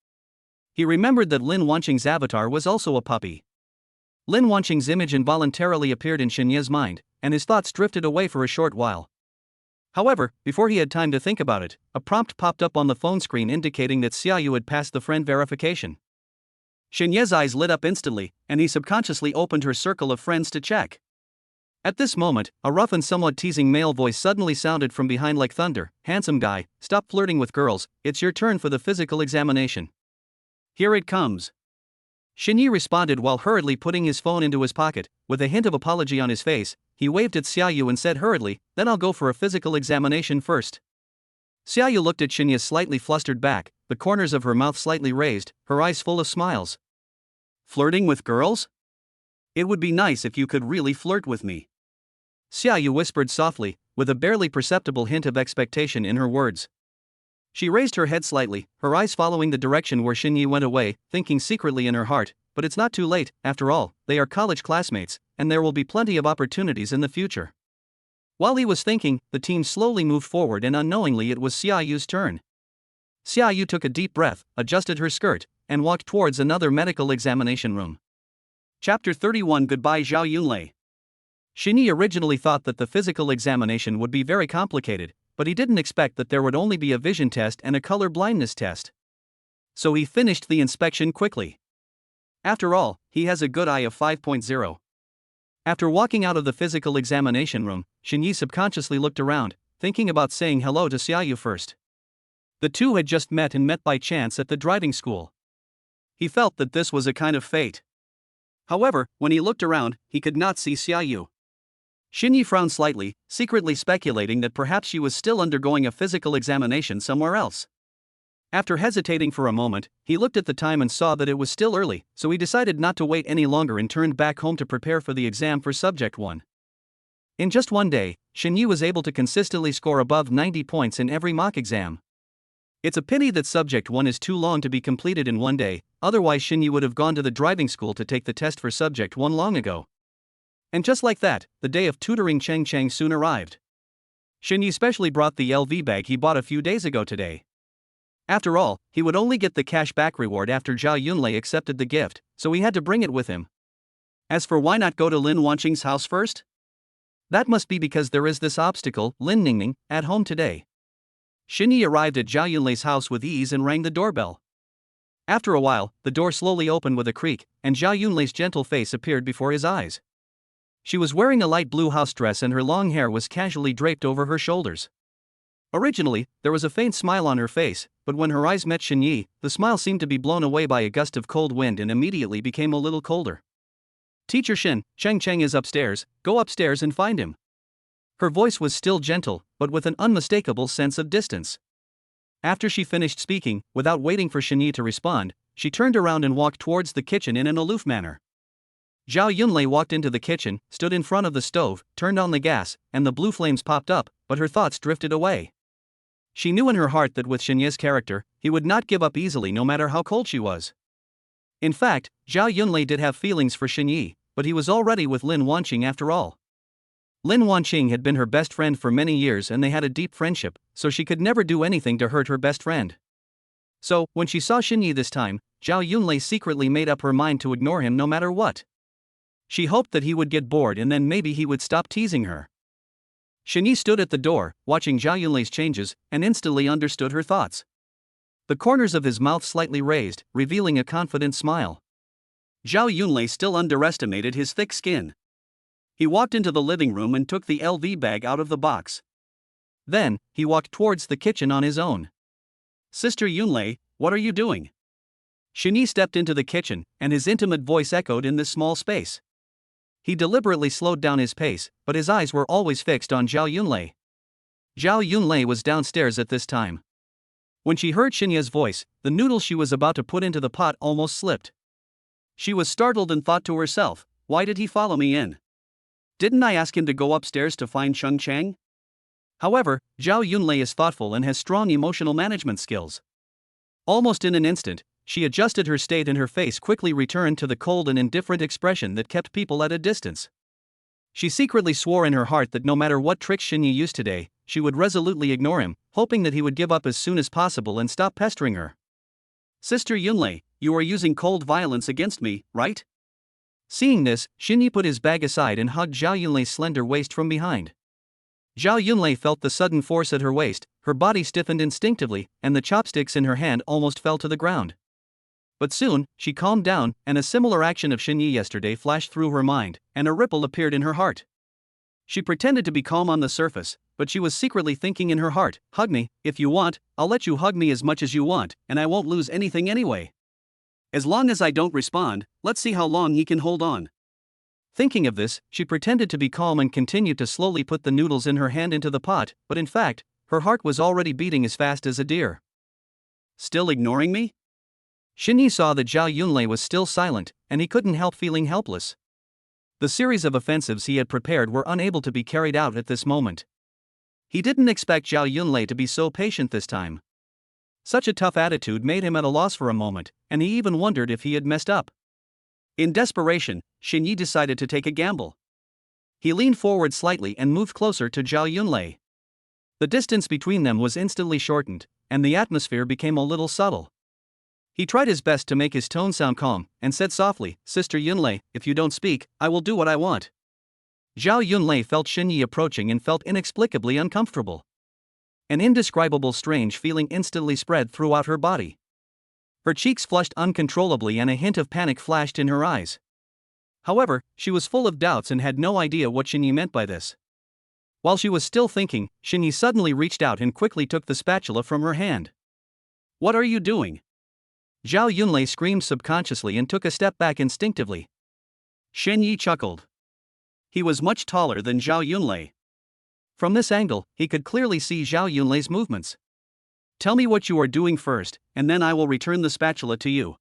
He remembered that Lin Wanqing's avatar was also a puppy. Lin Wanqing's image involuntarily appeared in Shinya's mind, and his thoughts drifted away for a short while. However, before he had time to think about it, a prompt popped up on the phone screen indicating that Suyu had passed the friend verification. Shinya's eyes lit up instantly, and he subconsciously opened her circle of friends to check. At this moment, a rough and somewhat teasing male voice suddenly sounded from behind like thunder. "Handsome guy, stop flirting with girls, it's your turn for the physical examination. Here it comes." Shinyi responded while hurriedly putting his phone into his pocket. With a hint of apology on his face, he waved at Suyu and said hurriedly, "Then I'll go for a physical examination first." Suyu looked at Shinya's slightly flustered back, the corners of her mouth slightly raised, her eyes full of smiles. "Flirting with girls? It would be nice if you could really flirt with me." Suyu whispered softly, with a barely perceptible hint of expectation in her words. She raised her head slightly, her eyes following the direction where Shinyi went away, thinking secretly in her heart, but it's not too late, after all, they are college classmates, and there will be plenty of opportunities in the future. While he was thinking, the team slowly moved forward and unknowingly it was Suyu's turn. Suyu took a deep breath, adjusted her skirt, and walked towards another medical examination room. Chapter 31 Goodbye Zhao Yunlei. Shini originally thought that the physical examination would be very complicated, but he didn't expect that there would only be a vision test and a color blindness test. So he finished the inspection quickly. After all, he has a good eye of 5.0. After walking out of the physical examination room, Shinyi subconsciously looked around, thinking about saying hello to Suyu first. The two had just met by chance at the driving school. He felt that this was a kind of fate. However, when he looked around, he could not see Suyu. Shinyi frowned slightly, secretly speculating that perhaps she was still undergoing a physical examination somewhere else. After hesitating for a moment, he looked at the time and saw that it was still early, so he decided not to wait any longer and turned back home to prepare for the exam for Subject 1. In just one day, Shinyi was able to consistently score above 90 points in every mock exam. It's a pity that Subject 1 is too long to be completed in one day, otherwise Shinyi would have gone to the driving school to take the test for Subject 1 long ago. And just like that, the day of tutoring Cheng soon arrived. Shinyi specially brought the LV bag he bought a few days ago today. After all, he would only get the cashback reward after Zhao Yunlei accepted the gift, so he had to bring it with him. As for why not go to Lin Wanqing's house first? That must be because there is this obstacle, Lin Ning Ning, at home today. Shinyi arrived at Zhao Yunlei's house with ease and rang the doorbell. After a while, the door slowly opened with a creak, and Zhao Yunlei's gentle face appeared before his eyes. She was wearing a light blue house dress and her long hair was casually draped over her shoulders. Originally, there was a faint smile on her face, but when her eyes met Shinyi, the smile seemed to be blown away by a gust of cold wind and immediately became a little colder. "Teacher Shin, Cheng is upstairs, go upstairs and find him." Her voice was still gentle, but with an unmistakable sense of distance. After she finished speaking, without waiting for Shinyi to respond, she turned around and walked towards the kitchen in an aloof manner. Zhao Yunlei walked into the kitchen, stood in front of the stove, turned on the gas, and the blue flames popped up, but her thoughts drifted away. She knew in her heart that with Shinyi's character, he would not give up easily no matter how cold she was. In fact, Zhao Yunlei did have feelings for Shinyi, but he was already with Lin Wanqing after all. Lin Wanqing had been her best friend for many years and they had a deep friendship, so she could never do anything to hurt her best friend. So, when she saw Shinyi this time, Zhao Yunlei secretly made up her mind to ignore him no matter what. She hoped that he would get bored and then maybe he would stop teasing her. Shini stood at the door, watching Zhao Yunlei's changes, and instantly understood her thoughts. The corners of his mouth slightly raised, revealing a confident smile. Zhao Yunlei still underestimated his thick skin. He walked into the living room and took the LV bag out of the box. Then, he walked towards the kitchen on his own. Sister Yunlei, what are you doing? Shini stepped into the kitchen, and his intimate voice echoed in this small space. He deliberately slowed down his pace, but his eyes were always fixed on Zhao Yunlei. Zhao Yunlei was downstairs at this time. When she heard Xinya's voice, the noodles she was about to put into the pot almost slipped. She was startled and thought to herself, why did he follow me in? Didn't I ask him to go upstairs to find Sheng Chang? However, Zhao Yunlei is thoughtful and has strong emotional management skills. Almost in an instant, she adjusted her state and her face quickly returned to the cold and indifferent expression that kept people at a distance. She secretly swore in her heart that no matter what tricks Shinya used today, she would resolutely ignore him, hoping that he would give up as soon as possible and stop pestering her. Sister Yunlei, you are using cold violence against me, right? Seeing this, Shinya put his bag aside and hugged Zhao Yunlei's slender waist from behind. Zhao Yunlei felt the sudden force at her waist, her body stiffened instinctively, and the chopsticks in her hand almost fell to the ground. But soon, she calmed down, and a similar action of Xinyi yesterday flashed through her mind, and a ripple appeared in her heart. She pretended to be calm on the surface, but she was secretly thinking in her heart, hug me, if you want, I'll let you hug me as much as you want, and I won't lose anything anyway. As long as I don't respond, let's see how long he can hold on. Thinking of this, she pretended to be calm and continued to slowly put the noodles in her hand into the pot, but in fact, her heart was already beating as fast as a deer. Still ignoring me? Xinyi saw that Zhao Yunlei was still silent, and he couldn't help feeling helpless. The series of offensives he had prepared were unable to be carried out at this moment. He didn't expect Zhao Yunlei to be so patient this time. Such a tough attitude made him at a loss for a moment, and he even wondered if he had messed up. In desperation, Xinyi decided to take a gamble. He leaned forward slightly and moved closer to Zhao Yunlei. The distance between them was instantly shortened, and the atmosphere became a little subtle. He tried his best to make his tone sound calm, and said softly, Sister Yunlei, if you don't speak, I will do what I want. Zhao Yunlei felt Xinyi approaching and felt inexplicably uncomfortable. An indescribable strange feeling instantly spread throughout her body. Her cheeks flushed uncontrollably and a hint of panic flashed in her eyes. However, she was full of doubts and had no idea what Xinyi meant by this. While she was still thinking, Xinyi suddenly reached out and quickly took the spatula from her hand. What are you doing? Zhao Yunlei screamed subconsciously and took a step back instinctively. Xinyi chuckled. He was much taller than Zhao Yunlei. From this angle, he could clearly see Zhao Yunlei's movements. Tell me what you are doing first, and then I will return the spatula to you.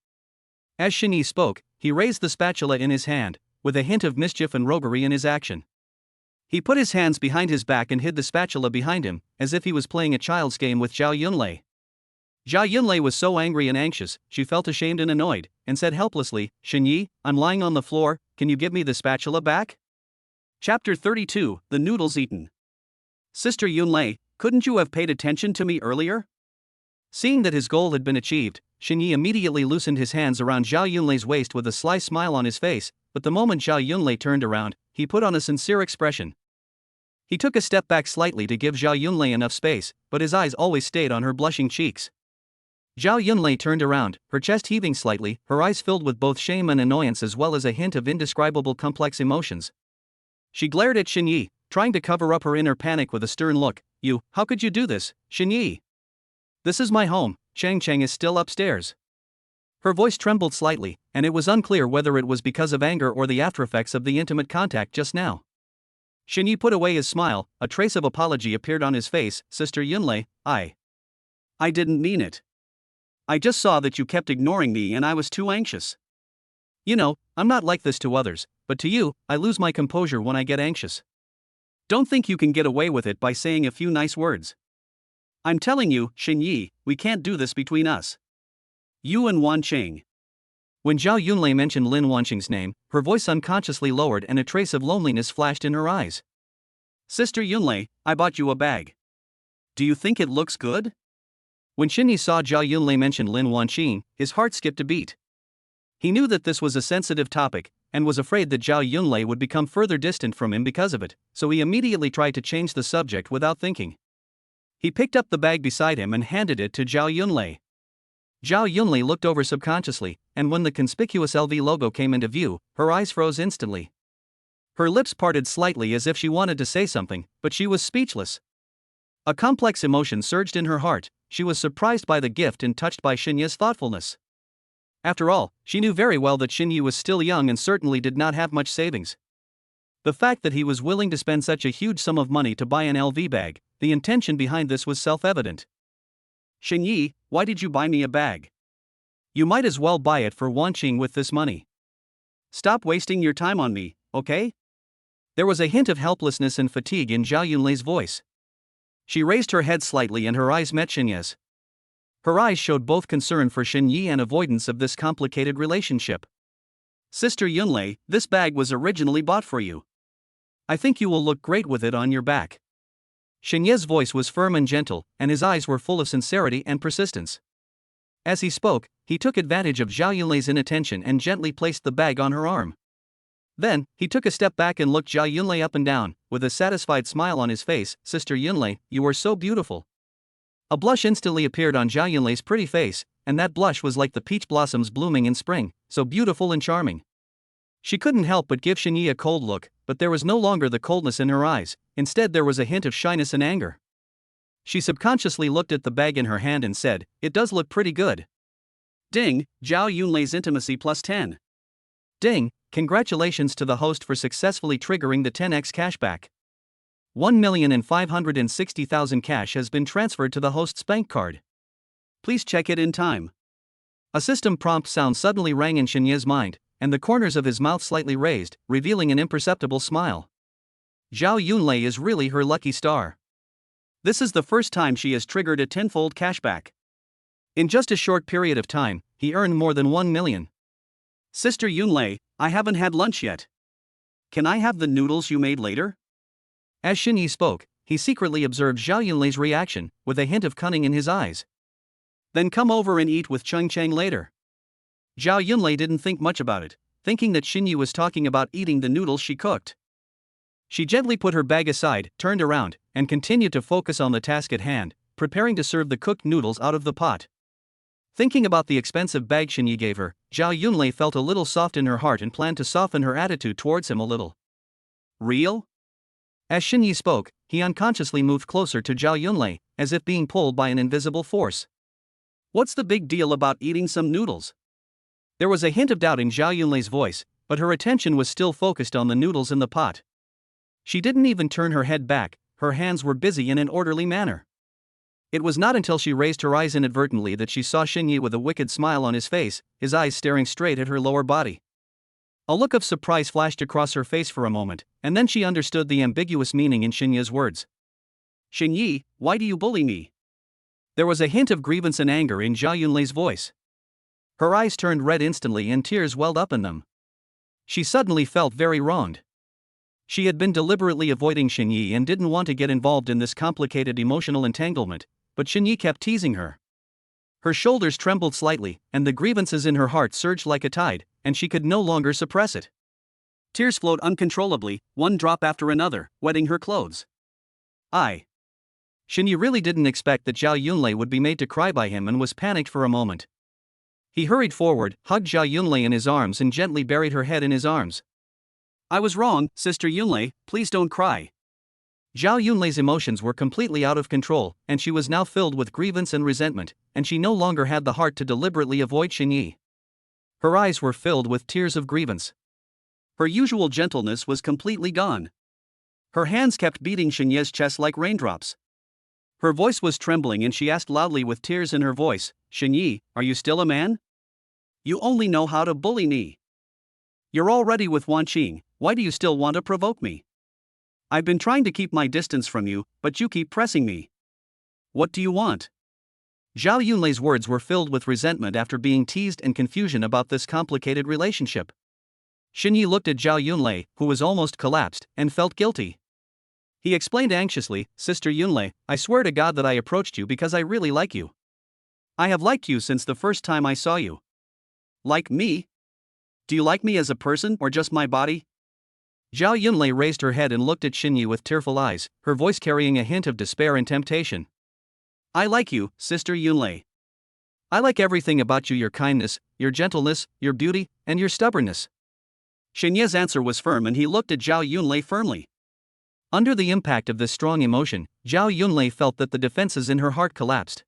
As Xinyi spoke, he raised the spatula in his hand, with a hint of mischief and roguery in his action. He put his hands behind his back and hid the spatula behind him, as if he was playing a child's game with Zhao Yunlei. Zhao Yunlei was so angry and anxious, she felt ashamed and annoyed, and said helplessly, Xinyi, I'm lying on the floor, can you give me the spatula back? Chapter 32, The Noodles Eaten. Sister Yunlei, couldn't you have paid attention to me earlier? Seeing that his goal had been achieved, Xinyi immediately loosened his hands around Zhao Yunlei's waist with a sly smile on his face, but the moment Zhao Yunlei turned around, he put on a sincere expression. He took a step back slightly to give Zhao Yunlei enough space, but his eyes always stayed on her blushing cheeks. Zhao Yunlei turned around, her chest heaving slightly, her eyes filled with both shame and annoyance as well as a hint of indescribable complex emotions. She glared at Xinyi, trying to cover up her inner panic with a stern look. How could you do this, Xinyi? This is my home, Chang Chang is still upstairs. Her voice trembled slightly, and it was unclear whether it was because of anger or the aftereffects of the intimate contact just now. Xinyi put away his smile, a trace of apology appeared on his face. Sister Yunlei, I didn't mean it. I just saw that you kept ignoring me and I was too anxious. I'm not like this to others, but to you, I lose my composure when I get anxious. Don't think you can get away with it by saying a few nice words. I'm telling you, Xinyi, we can't do this between us. You and Wanqing. When Zhao Yunlei mentioned Lin Wanqing's name, her voice unconsciously lowered and a trace of loneliness flashed in her eyes. Sister Yunlei, I bought you a bag. Do you think it looks good? When Xinyi saw Zhao Yunlei mention Lin Wanqing, his heart skipped a beat. He knew that this was a sensitive topic, and was afraid that Zhao Yunlei would become further distant from him because of it, so he immediately tried to change the subject without thinking. He picked up the bag beside him and handed it to Zhao Yunlei. Zhao Yunlei looked over subconsciously, and when the conspicuous LV logo came into view, her eyes froze instantly. Her lips parted slightly as if she wanted to say something, but she was speechless. A complex emotion surged in her heart. She was surprised by the gift and touched by Xinye's thoughtfulness. After all, she knew very well that Xinye was still young and certainly did not have much savings. The fact that he was willing to spend such a huge sum of money to buy an LV bag, the intention behind this was self-evident. "Xinye, why did you buy me a bag? You might as well buy it for Wanqing with this money. Stop wasting your time on me, okay?" There was a hint of helplessness and fatigue in Zhao Yunlei's voice. She raised her head slightly and her eyes met Xinye's. Her eyes showed both concern for Xinye and avoidance of this complicated relationship. "Sister Yunlei, this bag was originally bought for you. I think you will look great with it on your back." Xinye's voice was firm and gentle, and his eyes were full of sincerity and persistence. As he spoke, he took advantage of Zhao Yunlei's inattention and gently placed the bag on her arm. Then, he took a step back and looked Zhao Yunlei up and down, with a satisfied smile on his face. "Sister Yunlei, you are so beautiful." A blush instantly appeared on Zhao Yunlei's pretty face, and that blush was like the peach blossoms blooming in spring, so beautiful and charming. She couldn't help but give Xinye a cold look, but there was no longer the coldness in her eyes. Instead there was a hint of shyness and anger. She subconsciously looked at the bag in her hand and said, "It does look pretty good." Ding, Zhao Yunlei's intimacy plus 10. Ding, congratulations to the host for successfully triggering the 10x cashback. 1,560,000 cash has been transferred to the host's bank card. Please check it in time. A system prompt sound suddenly rang in Xinye's mind, and the corners of his mouth slightly raised, revealing an imperceptible smile. Zhao Yunlei is really her lucky star. This is the first time she has triggered a tenfold cashback. In just a short period of time, he earned more than 1 million. "Sister Yunlei, I haven't had lunch yet. Can I have the noodles you made later?" As Xinye spoke, he secretly observed Zhao Yunlei's reaction, with a hint of cunning in his eyes. "Then come over and eat with Cheng later." Zhao Yunlei didn't think much about it, thinking that Xinye was talking about eating the noodles she cooked. She gently put her bag aside, turned around, and continued to focus on the task at hand, preparing to serve the cooked noodles out of the pot. Thinking about the expensive bag Xinye gave her, Zhao Yunlei felt a little soft in her heart and planned to soften her attitude towards him a little. "Real?" As Xinye spoke, he unconsciously moved closer to Zhao Yunlei, as if being pulled by an invisible force. "What's the big deal about eating some noodles?" There was a hint of doubt in Zhao Yunlei's voice, but her attention was still focused on the noodles in the pot. She didn't even turn her head back, her hands were busy in an orderly manner. It was not until she raised her eyes inadvertently that she saw Xinye with a wicked smile on his face, his eyes staring straight at her lower body. A look of surprise flashed across her face for a moment, and then she understood the ambiguous meaning in Xinye's words. "Xinye, why do you bully me?" There was a hint of grievance and anger in Zhao Yunlei's voice. Her eyes turned red instantly and tears welled up in them. She suddenly felt very wronged. She had been deliberately avoiding Xinye and didn't want to get involved in this complicated emotional entanglement, but Xinye kept teasing her. Her shoulders trembled slightly, and the grievances in her heart surged like a tide, and she could no longer suppress it. Tears flowed uncontrollably, one drop after another, wetting her clothes. Xinye really didn't expect that Zhao Yunlei would be made to cry by him and was panicked for a moment. He hurried forward, hugged Zhao Yunlei in his arms and gently buried her head in his arms. "I was wrong, Sister Yunlei, please don't cry." Zhao Yunlei's emotions were completely out of control, and she was now filled with grievance and resentment, and she no longer had the heart to deliberately avoid Xinye. Her eyes were filled with tears of grievance. Her usual gentleness was completely gone. Her hands kept beating Xinye's chest like raindrops. Her voice was trembling and she asked loudly with tears in her voice, "Xinye, are you still a man? You only know how to bully me. You're already with Wanqing, why do you still want to provoke me? I've been trying to keep my distance from you, but you keep pressing me. What do you want?" Zhao Yunlei's words were filled with resentment after being teased and confusion about this complicated relationship. Xinye looked at Zhao Yunlei, who was almost collapsed, and felt guilty. He explained anxiously, "Sister Yunlei, I swear to God that I approached you because I really like you. I have liked you since the first time I saw you." "Like me?" Do you like me as a person or just my body? Zhao Yunlei raised her head and looked at Xinyi with tearful eyes, her voice carrying a hint of despair and temptation. I like you, Sister Yunlei. I like everything about you, your kindness, your gentleness, your beauty, and your stubbornness. Xinye's answer was firm and he looked at Zhao Yunlei firmly. Under the impact of this strong emotion, Zhao Yunlei felt that the defenses in her heart collapsed.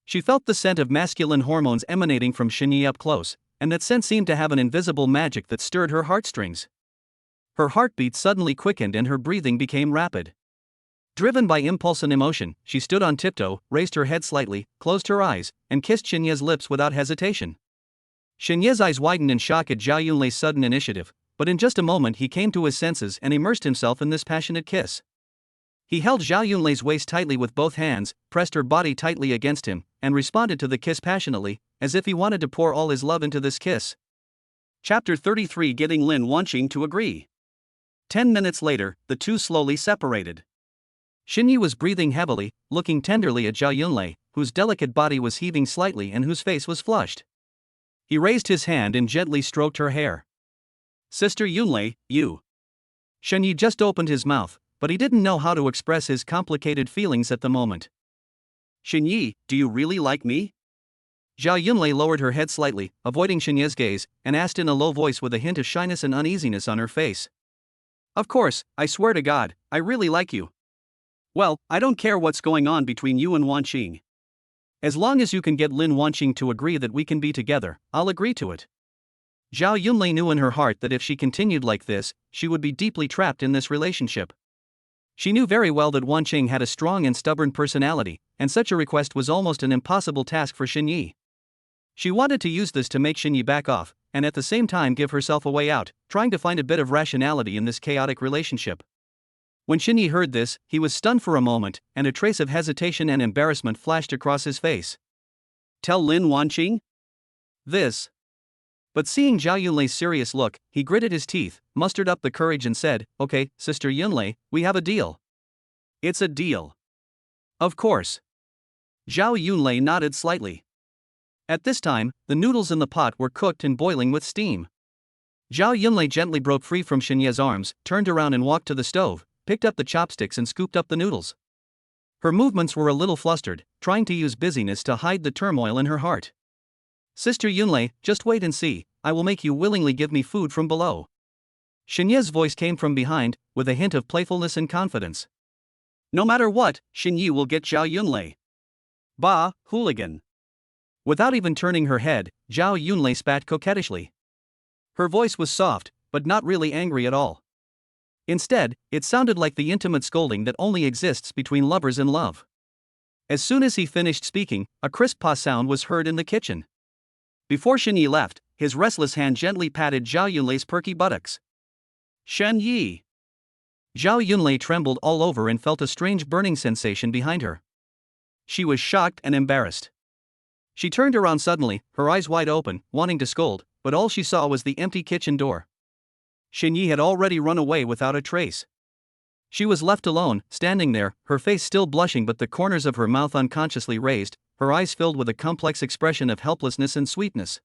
She felt the scent of masculine hormones emanating from Xinyi up close, and that scent seemed to have an invisible magic that stirred her heartstrings. Her heartbeat suddenly quickened and her breathing became rapid. Driven by impulse and emotion, she stood on tiptoe, raised her head slightly, closed her eyes, and kissed Xinye's lips without hesitation. Xinye's eyes widened in shock at Zhao Yunlei's sudden initiative, but in just a moment he came to his senses and immersed himself in this passionate kiss. He held Zhao Yunlei's waist tightly with both hands, pressed her body tightly against him, and responded to the kiss passionately, as if he wanted to pour all his love into this kiss. Chapter 33: Getting Lin Wanqing to agree. 10 minutes later, the two slowly separated. Xinyi was breathing heavily, looking tenderly at Zhao Yunlei, whose delicate body was heaving slightly and whose face was flushed. He raised his hand and gently stroked her hair. Sister Yunlei, you. Xinyi just opened his mouth, but he didn't know how to express his complicated feelings at the moment. Xinyi, do you really like me? Zhao Yunlei lowered her head slightly, avoiding Xinye's gaze, and asked in a low voice with a hint of shyness and uneasiness on her face. Of course, I swear to God, I really like you. Well, I don't care what's going on between you and Wanqing. As long as you can get Lin Wanqing to agree that we can be together, I'll agree to it. Zhao Yunlei knew in her heart that if she continued like this, she would be deeply trapped in this relationship. She knew very well that Wanqing had a strong and stubborn personality, and such a request was almost an impossible task for Xinyi. She wanted to use this to make Xinyi back off, and at the same time give herself a way out, trying to find a bit of rationality in this chaotic relationship. When Xinyi heard this, he was stunned for a moment, and a trace of hesitation and embarrassment flashed across his face. Tell Lin Wanqing? This. But seeing Zhao Yunlei's serious look, he gritted his teeth, mustered up the courage and said, Okay, Sister Yunlei, we have a deal. It's a deal. Of course. Zhao Yunlei nodded slightly. At this time, the noodles in the pot were cooked and boiling with steam. Zhao Yunlei gently broke free from Xinye's arms, turned around and walked to the stove, picked up the chopsticks and scooped up the noodles. Her movements were a little flustered, trying to use busyness to hide the turmoil in her heart. Sister Yunlei, just wait and see, I will make you willingly give me food from below. Xinye's voice came from behind, with a hint of playfulness and confidence. No matter what, Xinyi will get Zhao Yunlei. Bah, hooligan. Without even turning her head, Zhao Yunlei spat coquettishly. Her voice was soft, but not really angry at all. Instead, it sounded like the intimate scolding that only exists between lovers in love. As soon as he finished speaking, a crisp pa sound was heard in the kitchen. Before Xinyi left, his restless hand gently patted Zhao Yunlei's perky buttocks. Shen Yi. Zhao Yunlei trembled all over and felt a strange burning sensation behind her. She was shocked and embarrassed. She turned around suddenly, her eyes wide open, wanting to scold, but all she saw was the empty kitchen door. Xinyi had already run away without a trace. She was left alone, standing there, her face still blushing but the corners of her mouth unconsciously raised, her eyes filled with a complex expression of helplessness and sweetness.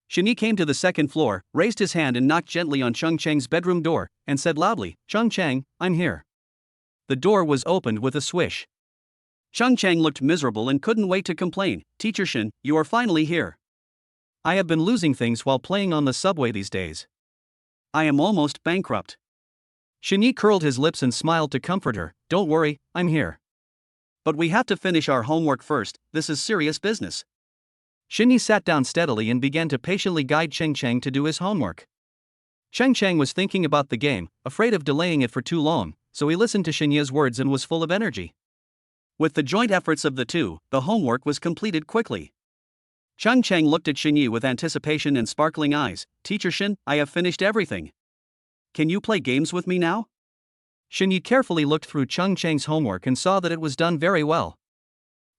Xinyi came to the second floor, raised his hand and knocked gently on Cheng Cheng's bedroom door, and said loudly, Cheng Cheng, I'm here. The door was opened with a swish. Cheng Cheng looked miserable and couldn't wait to complain. Teacher Shin, you are finally here. I have been losing things while playing on the subway these days. I am almost bankrupt. Xinyi curled his lips and smiled to comfort her. Don't worry, I'm here. But we have to finish our homework first, this is serious business. Xinyi sat down steadily and began to patiently guide Cheng Cheng to do his homework. Cheng Cheng was thinking about the game, afraid of delaying it for too long, so he listened to Xinyi's words and was full of energy. With the joint efforts of the two, the homework was completed quickly. Cheng Cheng looked at Xinyi with anticipation and sparkling eyes. Teacher Shin, I have finished everything. Can you play games with me now? Xinyi carefully looked through Cheng Cheng's homework and saw that it was done very well.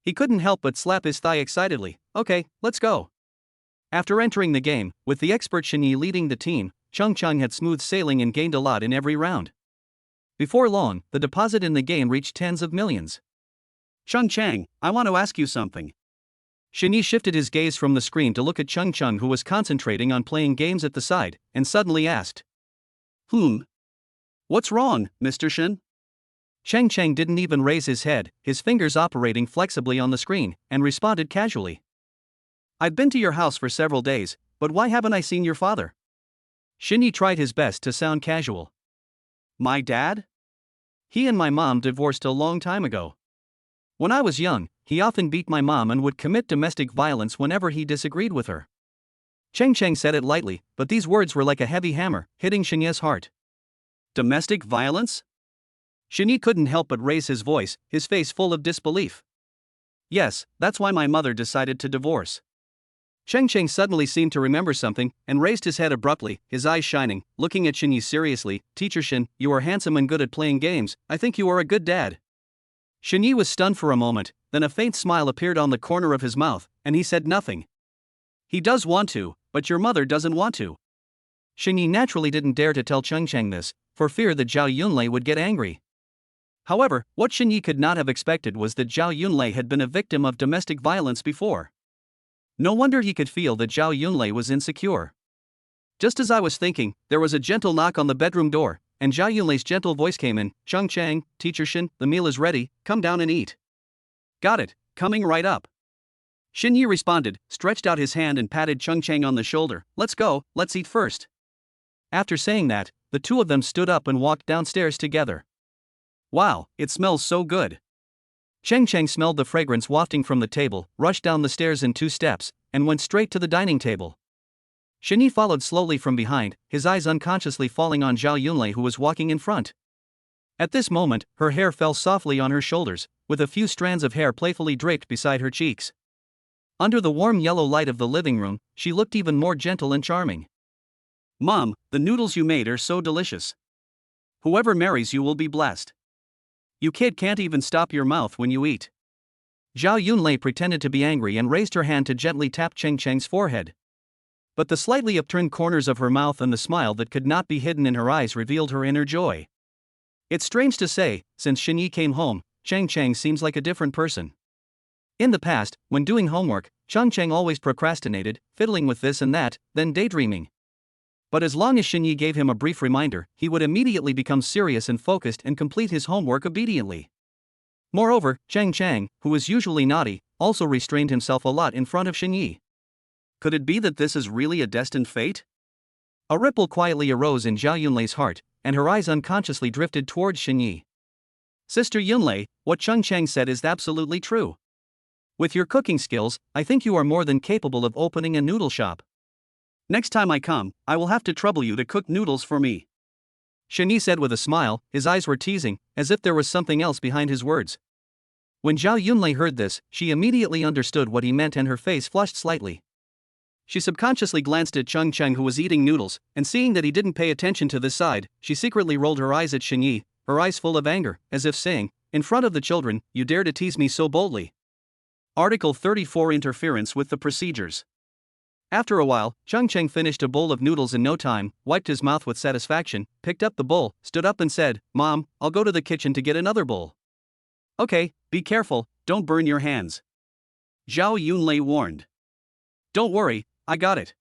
He couldn't help but slap his thigh excitedly. Okay, let's go. After entering the game, with the expert Xinyi leading the team, Cheng Cheng had smooth sailing and gained a lot in every round. Before long, the deposit in the game reached tens of millions. Cheng Cheng, I want to ask you something. Shini shifted his gaze from the screen to look at Chung Chung, who was concentrating on playing games at the side, and suddenly asked, What's wrong, Mr. Shin? Cheng Cheng didn't even raise his head, his fingers operating flexibly on the screen, and responded casually. I've been to your house for several days, but why haven't I seen your father? Shini tried his best to sound casual. My dad? He and my mom divorced a long time ago. When I was young, he often beat my mom and would commit domestic violence whenever he disagreed with her. Cheng Cheng said it lightly, but these words were like a heavy hammer, hitting Shinya's heart. Domestic violence? Shini couldn't help but raise his voice, his face full of disbelief. Yes, that's why my mother decided to divorce. Cheng Cheng suddenly seemed to remember something, and raised his head abruptly, his eyes shining, looking at Shini seriously. Teacher Shin, you are handsome and good at playing games, I think you are a good dad. Shini was stunned for a moment, then a faint smile appeared on the corner of his mouth, and he said nothing. He does want to, but your mother doesn't want to. Shini naturally didn't dare to tell Cheng Cheng this, for fear that Zhao Yunlei would get angry. However, what Shini could not have expected was that Zhao Yunlei had been a victim of domestic violence before. No wonder he could feel that Zhao Yunlei was insecure. Just as I was thinking, there was a gentle knock on the bedroom door, and Zhao Yunlei's gentle voice came in. Cheng Cheng, Teacher Shin, the meal is ready, come down and eat. Got it, coming right up. Shin Yi responded, stretched out his hand and patted Cheng Cheng on the shoulder. Let's go, let's eat first. After saying that, the two of them stood up and walked downstairs together. Wow, it smells so good. Cheng Cheng smelled the fragrance wafting from the table, rushed down the stairs in 2 steps, and went straight to the dining table. Shini followed slowly from behind, his eyes unconsciously falling on Zhao Yunlei, who was walking in front. At this moment, her hair fell softly on her shoulders, with a few strands of hair playfully draped beside her cheeks. Under the warm yellow light of the living room, she looked even more gentle and charming. Mom, the noodles you made are so delicious. Whoever marries you will be blessed. You kid can't even stop your mouth when you eat. Zhao Yunlei pretended to be angry and raised her hand to gently tap Cheng Cheng's forehead. But the slightly upturned corners of her mouth and the smile that could not be hidden in her eyes revealed her inner joy. It's strange to say, since Shin Yi came home, Cheng Cheng seems like a different person. In the past, when doing homework, Cheng Cheng always procrastinated, fiddling with this and that, then daydreaming. But as long as Shin Yi gave him a brief reminder, he would immediately become serious and focused and complete his homework obediently. Moreover, Cheng Cheng, who was usually naughty, also restrained himself a lot in front of Shin Yi. Could it be that this is really a destined fate? A ripple quietly arose in Zhao Yunlei's heart, and her eyes unconsciously drifted towards Shin Yi. Sister Yunlei, what Cheng Cheng said is absolutely true. With your cooking skills, I think you are more than capable of opening a noodle shop. Next time I come, I will have to trouble you to cook noodles for me. Shin Yi said with a smile, his eyes were teasing, as if there was something else behind his words. When Zhao Yunlei heard this, she immediately understood what he meant and her face flushed slightly. She subconsciously glanced at Cheng Cheng, who was eating noodles, and seeing that he didn't pay attention to this side, she secretly rolled her eyes at Shin Yi, her eyes full of anger, as if saying, in front of the children, you dare to tease me so boldly. Article 34 Interference with the Procedures. After a while, Cheng Cheng finished a bowl of noodles in no time, wiped his mouth with satisfaction, picked up the bowl, stood up and said, Mom, I'll go to the kitchen to get another bowl. Okay, be careful, don't burn your hands. Zhao Yunlei warned. Don't worry, I got it.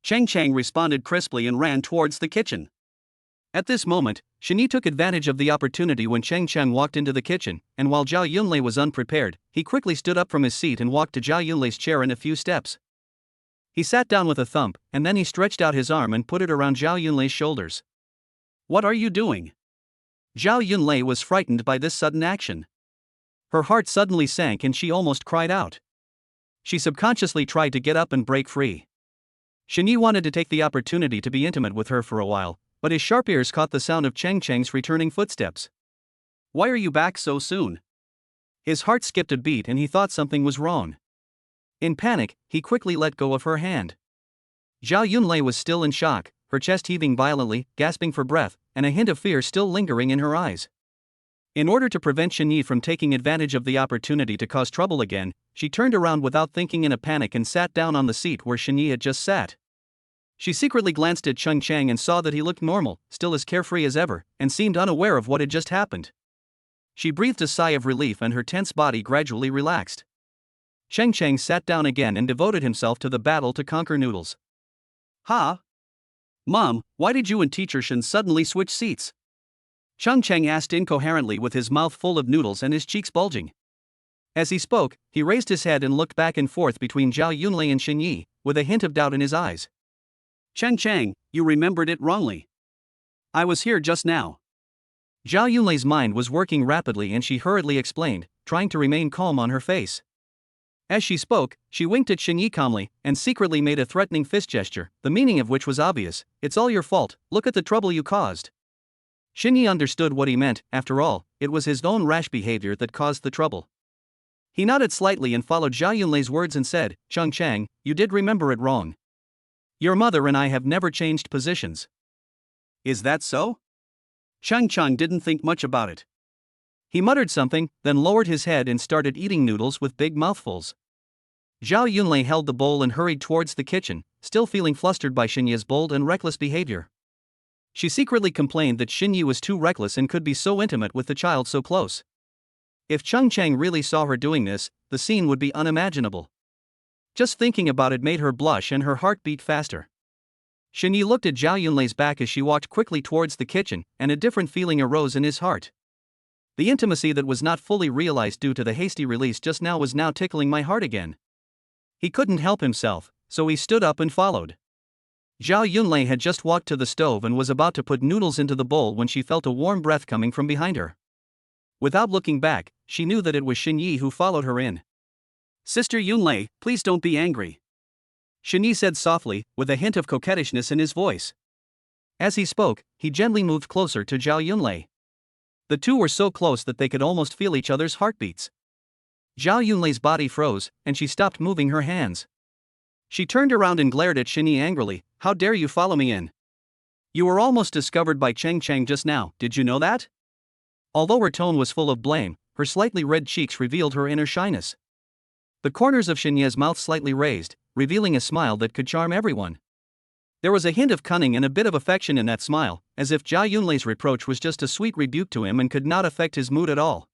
Cheng Cheng responded crisply and ran towards the kitchen. At this moment, Shin Yi took advantage of the opportunity when Cheng Cheng walked into the kitchen, and while Zhao Yunlei was unprepared, he quickly stood up from his seat and walked to Zhao Yunlei's chair in a few steps. He sat down with a thump, and then he stretched out his arm and put it around Zhao Yunlei's shoulders. What are you doing? Zhao Yunlei was frightened by this sudden action. Her heart suddenly sank and she almost cried out. She subconsciously tried to get up and break free. Shin Yi wanted to take the opportunity to be intimate with her for a while, but his sharp ears caught the sound of Cheng Cheng's returning footsteps. Why are you back so soon? His heart skipped a beat and he thought something was wrong. In panic, he quickly let go of her hand. Zhao Yunlei was still in shock, her chest heaving violently, gasping for breath, and a hint of fear still lingering in her eyes. In order to prevent Shin Yi from taking advantage of the opportunity to cause trouble again, she turned around without thinking in a panic and sat down on the seat where Shin Yi had just sat. She secretly glanced at Cheng Cheng and saw that he looked normal, still as carefree as ever, and seemed unaware of what had just happened. She breathed a sigh of relief and her tense body gradually relaxed. Cheng Cheng sat down again and devoted himself to the battle to conquer noodles. Ha! Mom, why did you and Teacher Shin suddenly switch seats? Cheng Cheng asked incoherently with his mouth full of noodles and his cheeks bulging. As he spoke, he raised his head and looked back and forth between Zhao Yunlei and Xin Yi, with a hint of doubt in his eyes. Cheng Cheng, you remembered it wrongly. I was here just now. Zhao Yunlei's mind was working rapidly and she hurriedly explained, trying to remain calm on her face. As she spoke, she winked at Xin Yi calmly and secretly made a threatening fist gesture, the meaning of which was obvious. It's all your fault, look at the trouble you caused. Xin Yi understood what he meant. After all, it was his own rash behavior that caused the trouble. He nodded slightly and followed Zhao Yunlei's words and said, Cheng Cheng, you did remember it wrong. Your mother and I have never changed positions. Is that so? Cheng Cheng didn't think much about it. He muttered something, then lowered his head and started eating noodles with big mouthfuls. Zhao Yunlei held the bowl and hurried towards the kitchen, still feeling flustered by Xin Yi's bold and reckless behavior. She secretly complained that Xin Yi was too reckless and could be so intimate with the child so close. If Cheng Cheng really saw her doing this, the scene would be unimaginable. Just thinking about it made her blush and her heart beat faster. Xin Yi looked at Zhao Yunlei's back as she walked quickly towards the kitchen, and a different feeling arose in his heart. The intimacy that was not fully realized due to the hasty release just now was now tickling my heart again. He couldn't help himself, so he stood up and followed. Zhao Yunlei had just walked to the stove and was about to put noodles into the bowl when she felt a warm breath coming from behind her. Without looking back, she knew that it was Xin Yi who followed her in. Sister Yunlei, please don't be angry. Xin Yi said softly, with a hint of coquettishness in his voice. As he spoke, he gently moved closer to Zhao Yunlei. The two were so close that they could almost feel each other's heartbeats. Zhao Yunlei's body froze, and she stopped moving her hands. She turned around and glared at Xin Yi angrily. How dare you follow me in? You were almost discovered by Cheng Cheng just now, did you know that? Although her tone was full of blame, her slightly red cheeks revealed her inner shyness. The corners of Xin Yi's mouth slightly raised, revealing a smile that could charm everyone. There was a hint of cunning and a bit of affection in that smile, as if Zhao Yunlei's reproach was just a sweet rebuke to him and could not affect his mood at all.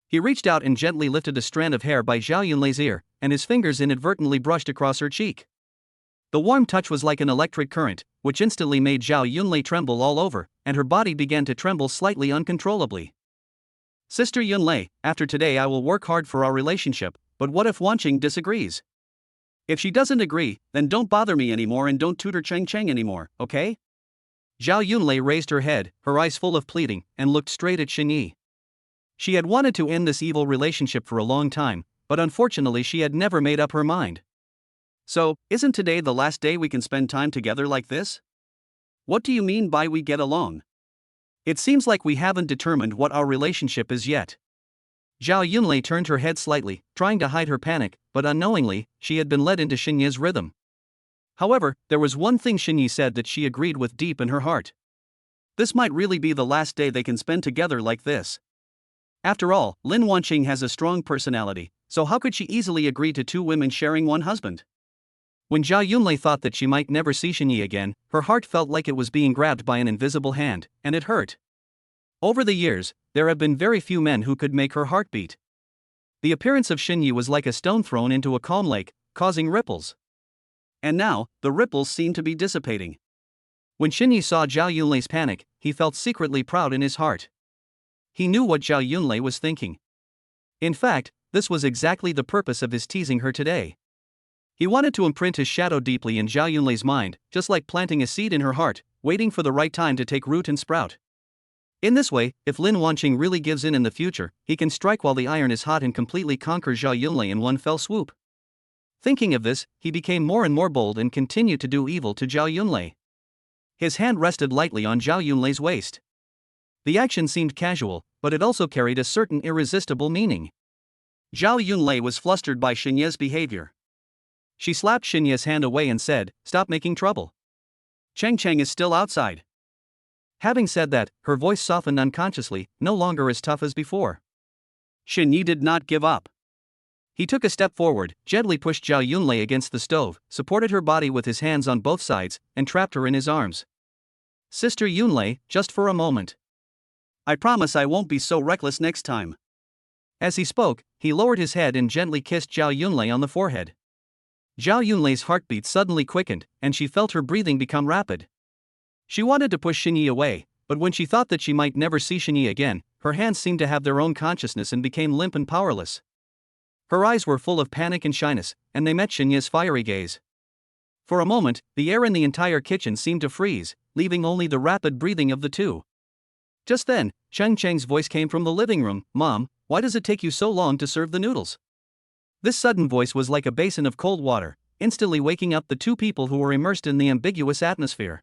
He reached out and gently lifted a strand of hair by Zhao Yunlei's ear, and his fingers inadvertently brushed across her cheek. The warm touch was like an electric current, which instantly made Zhao Yunlei tremble all over, and her body began to tremble slightly uncontrollably. Sister Yunlei, after today I will work hard for our relationship, but what if Wanqing disagrees? If she doesn't agree, then don't bother me anymore and don't tutor Cheng Cheng anymore, okay? Zhao Yunlei raised her head, her eyes full of pleading, and looked straight at Xin Yi. She had wanted to end this evil relationship for a long time, but unfortunately she had never made up her mind. So, isn't today the last day we can spend time together like this? What do you mean by we get along? It seems like we haven't determined what our relationship is yet. Zhao Yunlei turned her head slightly, trying to hide her panic, but unknowingly, she had been led into Xin Yi's rhythm. However, there was one thing Xin Yi said that she agreed with deep in her heart. This might really be the last day they can spend together like this. After all, Lin Wanqing has a strong personality, so how could she easily agree to two women sharing one husband? When Zhao Yunlei thought that she might never see Xin Yi again, her heart felt like it was being grabbed by an invisible hand, and it hurt. Over the years, there have been very few men who could make her heart beat. The appearance of Xin Yi was like a stone thrown into a calm lake, causing ripples. And now, the ripples seemed to be dissipating. When Xin Yi saw Zhao Yunlei's panic, he felt secretly proud in his heart. He knew what Zhao Yunlei was thinking. In fact, this was exactly the purpose of his teasing her today. He wanted to imprint his shadow deeply in Zhao Yunlei's mind, just like planting a seed in her heart, waiting for the right time to take root and sprout. In this way, if Lin Wanqing really gives in the future, he can strike while the iron is hot and completely conquer Zhao Yunlei in one fell swoop. Thinking of this, he became more and more bold and continued to do evil to Zhao Yunlei. His hand rested lightly on Zhao Yunlei's waist. The action seemed casual, but it also carried a certain irresistible meaning. Zhao Yunlei was flustered by Xin Yi's behavior. She slapped Xin Yi's hand away and said, "Stop making trouble. Cheng Cheng is still outside." Having said that, her voice softened unconsciously, no longer as tough as before. Xin Yi did not give up. He took a step forward, gently pushed Zhao Yunlei against the stove, supported her body with his hands on both sides, and trapped her in his arms. "Sister Yunlei, just for a moment. I promise I won't be so reckless next time." As he spoke, he lowered his head and gently kissed Zhao Yunlei on the forehead. Zhao Yunlei's heartbeat suddenly quickened, and she felt her breathing become rapid. She wanted to push Shini away, but when she thought that she might never see Shini again, her hands seemed to have their own consciousness and became limp and powerless. Her eyes were full of panic and shyness, and they met Shinya's fiery gaze. For a moment, the air in the entire kitchen seemed to freeze, leaving only the rapid breathing of the two. Just then, Cheng Cheng's voice came from the living room. "Mom, why does it take you so long to serve the noodles?" This sudden voice was like a basin of cold water, instantly waking up the two people who were immersed in the ambiguous atmosphere.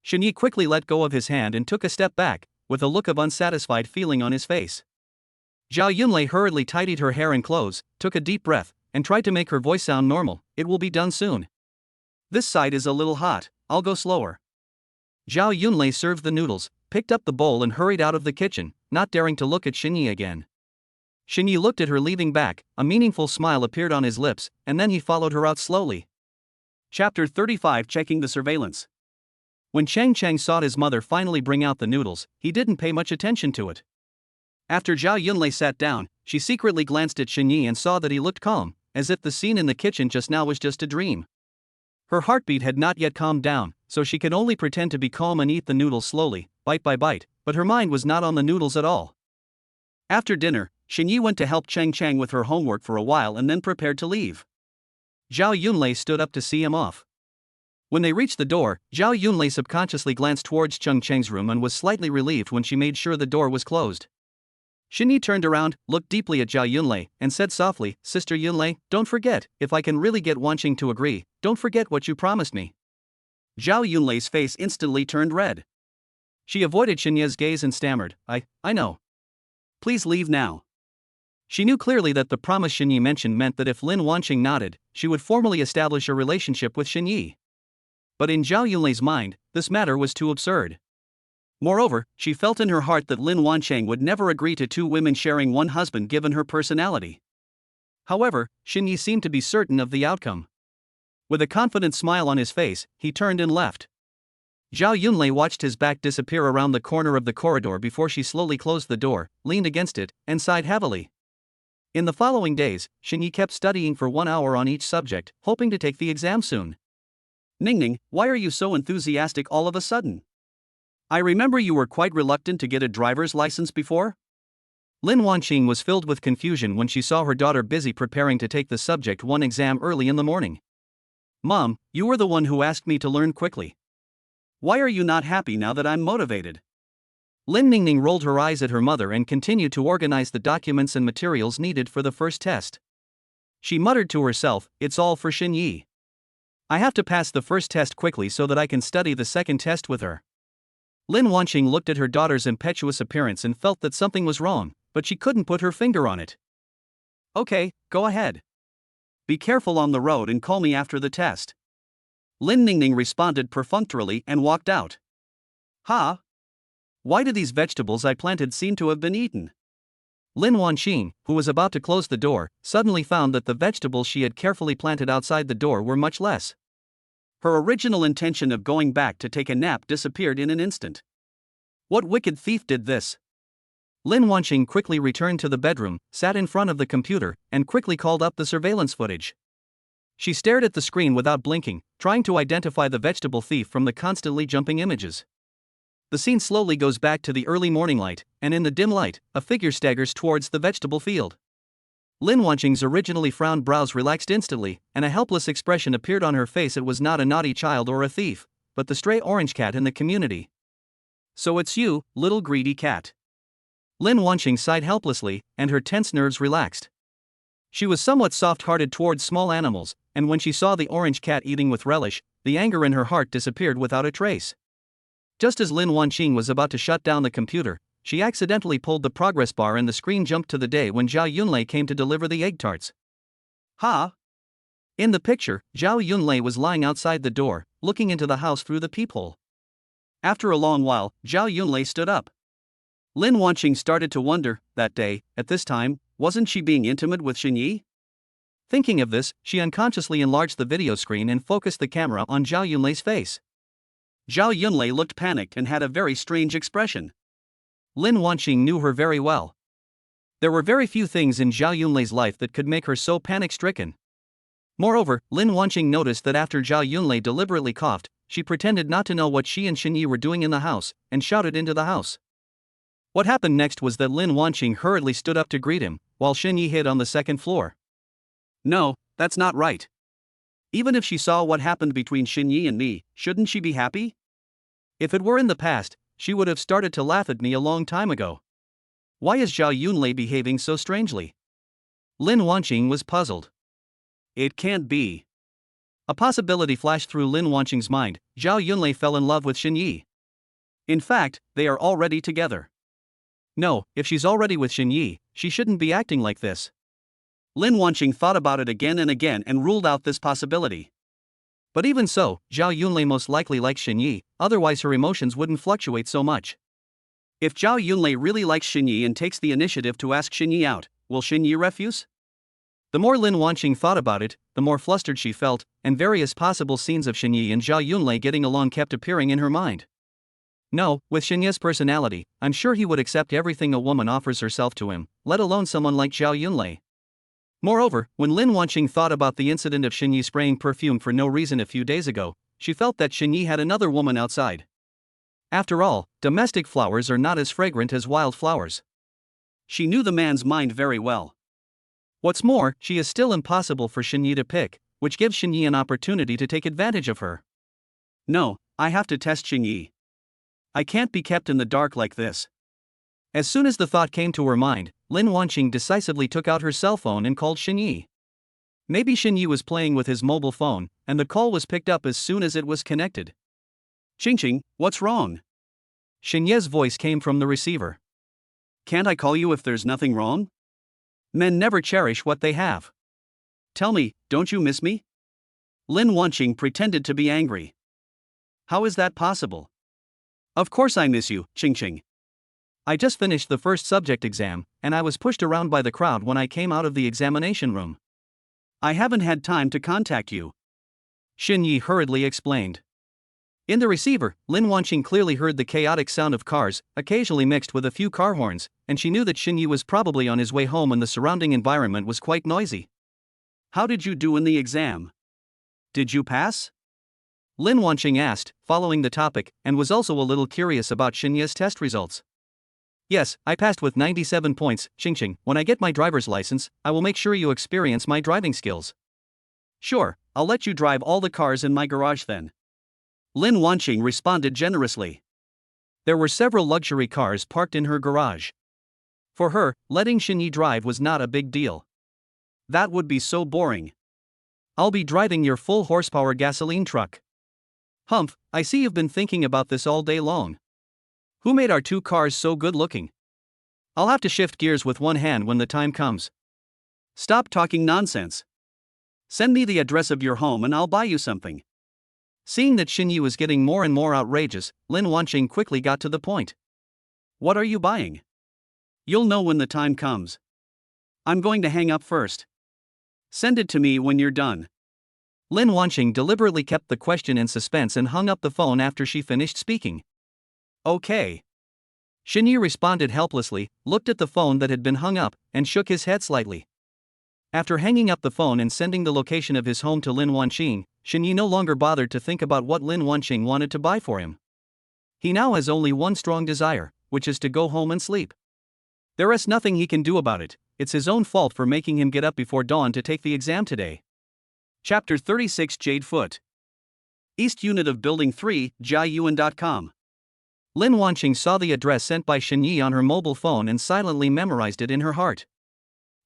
Shini quickly let go of his hand and took a step back, with a look of unsatisfied feeling on his face. Zhao Yunlei hurriedly tidied her hair and clothes, took a deep breath, and tried to make her voice sound normal. "It will be done soon. This side is a little hot, I'll go slower." Zhao Yunlei served the noodles, picked up the bowl and hurried out of the kitchen, not daring to look at Shini again. Shini looked at her leaving back, a meaningful smile appeared on his lips, and then he followed her out slowly. Chapter 35 Checking the Surveillance. When Cheng Cheng saw his mother finally bring out the noodles, he didn't pay much attention to it. After Zhao Yunlei sat down, she secretly glanced at Shini and saw that he looked calm, as if the scene in the kitchen just now was just a dream. Her heartbeat had not yet calmed down, so she could only pretend to be calm and eat the noodles slowly, bite by bite, but her mind was not on the noodles at all. After dinner, Shini went to help Cheng Cheng with her homework for a while and then prepared to leave. Zhao Yunlei stood up to see him off. When they reached the door, Zhao Yunlei subconsciously glanced towards Cheng Cheng's room and was slightly relieved when she made sure the door was closed. Shini turned around, looked deeply at Zhao Yunlei, and said softly, "Sister Yunlei, don't forget, if I can really get Wanqing to agree, don't forget what you promised me." Zhao Yunlei's face instantly turned red. She avoided Shinya's gaze and stammered, I know. Please leave now." She knew clearly that the promise Shinyi mentioned meant that if Lin Wanqing nodded, she would formally establish a relationship with Shinyi. But in Zhao Yunlei's mind, this matter was too absurd. Moreover, she felt in her heart that Lin Wanqing would never agree to two women sharing one husband given her personality. However, Shinyi seemed to be certain of the outcome. With a confident smile on his face, he turned and left. Zhao Yunlei watched his back disappear around the corner of the corridor before she slowly closed the door, leaned against it, and sighed heavily. In the following days, Shinyi kept studying for 1 hour on each subject, hoping to take the exam soon. "Ning Ning, why are you so enthusiastic all of a sudden? I remember you were quite reluctant to get a driver's license before?" Lin Wanqing was filled with confusion when she saw her daughter busy preparing to take the subject 1 exam early in the morning. "Mom, you were the one who asked me to learn quickly. Why are you not happy now that I'm motivated?" Lin Ning Ning rolled her eyes at her mother and continued to organize the documents and materials needed for the first test. She muttered to herself, "It's all for Shinyi. I have to pass the first test quickly so that I can study the second test with her." Lin Wanqing looked at her daughter's impetuous appearance and felt that something was wrong, but she couldn't put her finger on it. "Okay, go ahead. Be careful on the road and call me after the test." Lin Ning Ning responded perfunctorily and walked out. "Huh? Why do these vegetables I planted seem to have been eaten?" Lin Wanqing, who was about to close the door, suddenly found that the vegetables she had carefully planted outside the door were much less. Her original intention of going back to take a nap disappeared in an instant. What wicked thief did this? Lin Wanqing quickly returned to the bedroom, sat in front of the computer, and quickly called up the surveillance footage. She stared at the screen without blinking, trying to identify the vegetable thief from the constantly jumping images. The scene slowly goes back to the early morning light, and in the dim light, a figure staggers towards the vegetable field. Lin Wanqing's originally frowned brows relaxed instantly, and a helpless expression appeared on her face. It was not a naughty child or a thief, but the stray orange cat in the community. "So it's you, little greedy cat." Lin Wanqing sighed helplessly, and her tense nerves relaxed. She was somewhat soft-hearted towards small animals, and when she saw the orange cat eating with relish, the anger in her heart disappeared without a trace. Just as Lin Wanqing was about to shut down the computer, she accidentally pulled the progress bar and the screen jumped to the day when Zhao Yunlei came to deliver the egg tarts. "Ha!" In the picture, Zhao Yunlei was lying outside the door, looking into the house through the peephole. After a long while, Zhao Yunlei stood up. Lin Wanqing started to wonder, that day, at this time, wasn't she being intimate with Shinyi? Thinking of this, she unconsciously enlarged the video screen and focused the camera on Zhao Yunlei's face. Zhao Yunlei looked panicked and had a very strange expression. Lin Wanqing knew her very well. There were very few things in Zhao Yunlei's life that could make her so panic-stricken. Moreover, Lin Wanqing noticed that after Zhao Yunlei deliberately coughed, she pretended not to know what she and Xinyi were doing in the house, and shouted into the house. What happened next was that Lin Wanqing hurriedly stood up to greet him, while Xinyi hid on the second floor. No, that's not right. Even if she saw what happened between Xinyi and me, shouldn't she be happy? If it were in the past, she would have started to laugh at me a long time ago. Why is Zhao Yunlei behaving so strangely? Lin Wanqing was puzzled. It can't be. A possibility flashed through Lin Wanqing's mind. Zhao Yunlei fell in love with Xinyi. In fact, they are already together. No, if she's already with Xinyi, she shouldn't be acting like this. Lin Wanqing thought about it again and ruled out this possibility. But even so, Zhao Yunlei most likely likes Xinyi, otherwise her emotions wouldn't fluctuate so much. If Zhao Yunlei really likes Xinyi and takes the initiative to ask Xinyi out, will Xinyi refuse? The more Lin Wanqing thought about it, the more flustered she felt, and various possible scenes of Xinyi and Zhao Yunlei getting along kept appearing in her mind. No, with Xinyi's personality, I'm sure he would accept everything a woman offers herself to him, let alone someone like Zhao Yunlei. Moreover, when Lin Wanqing thought about the incident of Xinyi spraying perfume for no reason a few days ago, she felt that Xinyi had another woman outside. After all, domestic flowers are not as fragrant as wild flowers. She knew the man's mind very well. What's more, she is still impossible for Xinyi to pick, which gives Xinyi an opportunity to take advantage of her. No, I have to test Xinyi. I can't be kept in the dark like this. As soon as the thought came to her mind, Lin Wanqing decisively took out her cell phone and called Xinyi. Maybe Xinyi was playing with his mobile phone, and the call was picked up as soon as it was connected. Qingqing, what's wrong? Xinyi's voice came from the receiver. Can't I call you if there's nothing wrong? Men never cherish what they have. Tell me, don't you miss me? Lin Wanqing pretended to be angry. How is that possible? Of course I miss you, Qingqing. I just finished the first subject exam, and I was pushed around by the crowd when I came out of the examination room. I haven't had time to contact you. Xinyi hurriedly explained. In the receiver, Lin Wanqing clearly heard the chaotic sound of cars, occasionally mixed with a few car horns, and she knew that Xinyi was probably on his way home and the surrounding environment was quite noisy. How did you do in the exam? Did you pass? Lin Wanqing asked, following the topic, and was also a little curious about Xinyi's test results. Yes, I passed with 97 points, Qingqing. When I get my driver's license, I will make sure you experience my driving skills. Sure, I'll let you drive all the cars in my garage then. Lin Wanqing responded generously. There were several luxury cars parked in her garage. For her, letting Xinyi drive was not a big deal. That would be so boring. I'll be driving your full horsepower gasoline truck. Humph, I see you've been thinking about this all day long. Who made our two cars so good looking? I'll have to shift gears with one hand when the time comes. Stop talking nonsense. Send me the address of your home and I'll buy you something. Seeing that Xinyi was getting more and more outrageous, Lin Wanqing quickly got to the point. What are you buying? You'll know when the time comes. I'm going to hang up first. Send it to me when you're done. Lin Wanqing deliberately kept the question in suspense and hung up the phone after she finished speaking. Okay. Xinyi responded helplessly, looked at the phone that had been hung up, and shook his head slightly. After hanging up the phone and sending the location of his home to Lin Wanqing, Xinyi no longer bothered to think about what Lin Wanqing wanted to buy for him. He now has only one strong desire, which is to go home and sleep. There is nothing he can do about it. It's his own fault for making him get up before dawn to take the exam today. Chapter 36 Jade Foot. East Unit of Building 3, jiayuan.com. Lin Wanqing saw the address sent by Xinyi on her mobile phone and silently memorized it in her heart.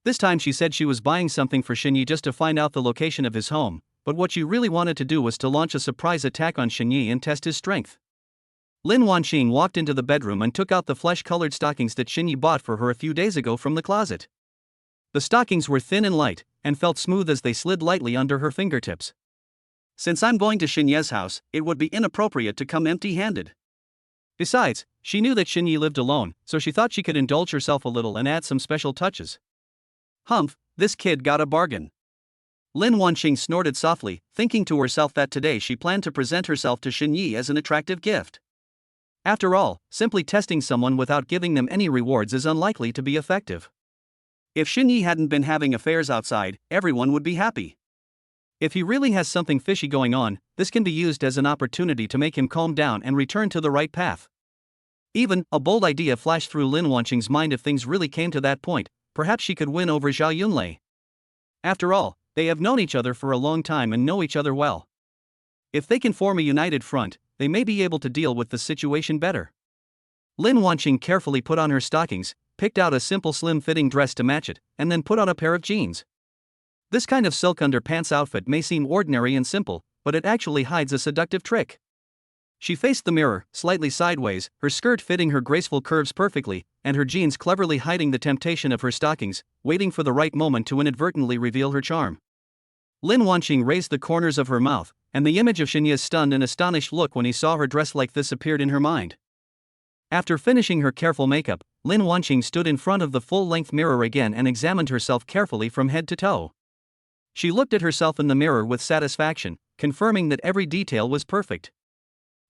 This time she said she was buying something for Xinyi just to find out the location of his home, but what she really wanted to do was to launch a surprise attack on Xinyi and test his strength. Lin Wanqing walked into the bedroom and took out the flesh-colored stockings that Xinyi bought for her a few days ago from the closet. The stockings were thin and light, and felt smooth as they slid lightly under her fingertips. Since I'm going to Xinyi's house, it would be inappropriate to come empty-handed. Besides, she knew that Xinyi lived alone, so she thought she could indulge herself a little and add some special touches. Humph, this kid got a bargain. Lin Wanqing snorted softly, thinking to herself that today she planned to present herself to Xinyi as an attractive gift. After all, simply testing someone without giving them any rewards is unlikely to be effective. If Xinyi hadn't been having affairs outside, everyone would be happy. If he really has something fishy going on, this can be used as an opportunity to make him calm down and return to the right path. Even, a bold idea flashed through Lin Wanqing's mind: if things really came to that point, perhaps she could win over Zhao Yunlei. After all, they have known each other for a long time and know each other well. If they can form a united front, they may be able to deal with the situation better. Lin Wanqing carefully put on her stockings, picked out a simple slim-fitting dress to match it, and then put on a pair of jeans. This kind of silk underpants outfit may seem ordinary and simple, but it actually hides a seductive trick. She faced the mirror, slightly sideways, her skirt fitting her graceful curves perfectly, and her jeans cleverly hiding the temptation of her stockings, waiting for the right moment to inadvertently reveal her charm. Lin Wanqing raised the corners of her mouth, and the image of Xinya's stunned and astonished look when he saw her dressed like this appeared in her mind. After finishing her careful makeup, Lin Wanqing stood in front of the full-length mirror again and examined herself carefully from head to toe. She looked at herself in the mirror with satisfaction, confirming that every detail was perfect.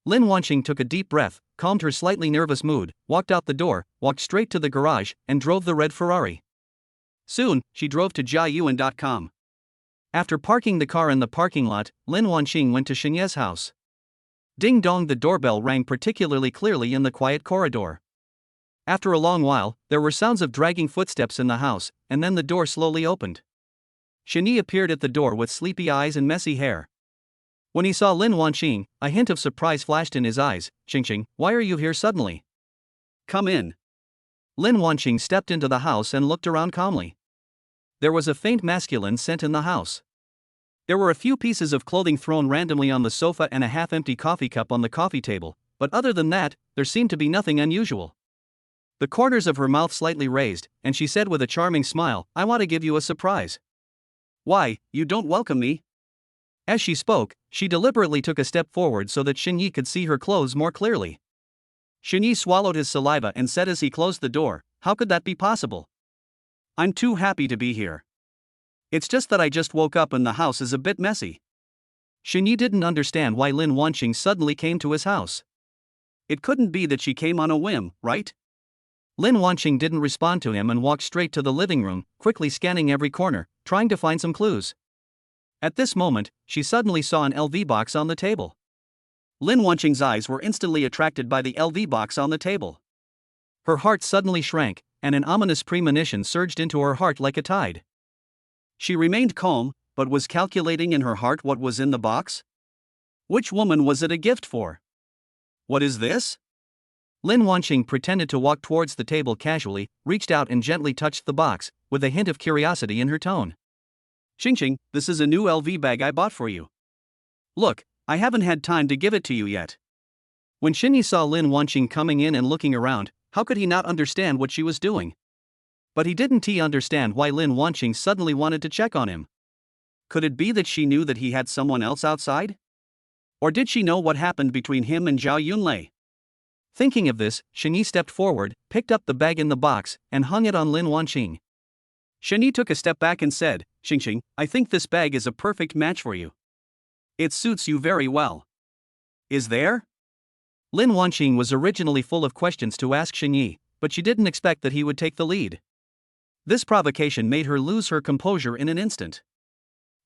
Lin Wanqing took a deep breath, calmed her slightly nervous mood, walked out the door, walked straight to the garage, and drove the red Ferrari. Soon, she drove to jiayuan.com. After parking the car in the parking lot, Lin Wanqing went to Xinya's house. Ding dong, the doorbell rang particularly clearly in the quiet corridor. After a long while, there were sounds of dragging footsteps in the house, and then the door slowly opened. Shini appeared at the door with sleepy eyes and messy hair. When he saw Lin Wanqing, a hint of surprise flashed in his eyes. "Xingxing, why are you here suddenly?" "Come in." Lin Wanqing stepped into the house and looked around calmly. There was a faint masculine scent in the house. There were a few pieces of clothing thrown randomly on the sofa and a half-empty coffee cup on the coffee table, but other than that, there seemed to be nothing unusual. The corners of her mouth slightly raised, and she said with a charming smile, "I want to give you a surprise." "Why, you don't welcome me?" As she spoke, she deliberately took a step forward so that Xinyi could see her clothes more clearly. Xinyi swallowed his saliva and said as he closed the door, "How could that be possible? I'm too happy to be here. It's just that I just woke up and the house is a bit messy." Xinyi didn't understand why Lin Wanqing suddenly came to his house. It couldn't be that she came on a whim, right? Lin Wanqing didn't respond to him and walked straight to the living room, quickly scanning every corner, trying to find some clues. At this moment, she suddenly saw an LV box on the table. Lin Wanqing's eyes were instantly attracted by the LV box on the table. Her heart suddenly shrank, and an ominous premonition surged into her heart like a tide. She remained calm, but was calculating in her heart what was in the box. Which woman was it a gift for? What is this? Lin Wanqing pretended to walk towards the table casually, reached out and gently touched the box, with a hint of curiosity in her tone. "Xingxing, this is a new LV bag I bought for you. Look, I haven't had time to give it to you yet." When Xinyi saw Lin Wanqing coming in and looking around, how could he not understand what she was doing? But he didn't understand why Lin Wanqing suddenly wanted to check on him. Could it be that she knew that he had someone else outside? Or did she know what happened between him and Zhao Yunlei? Thinking of this, Xinyi stepped forward, picked up the bag in the box, and hung it on Lin Wanqing. Xinyi took a step back and said, "Xingxing, I think this bag is a perfect match for you. It suits you very well." "Is there?" Lin Wanqing was originally full of questions to ask Xinyi, but she didn't expect that he would take the lead. This provocation made her lose her composure in an instant.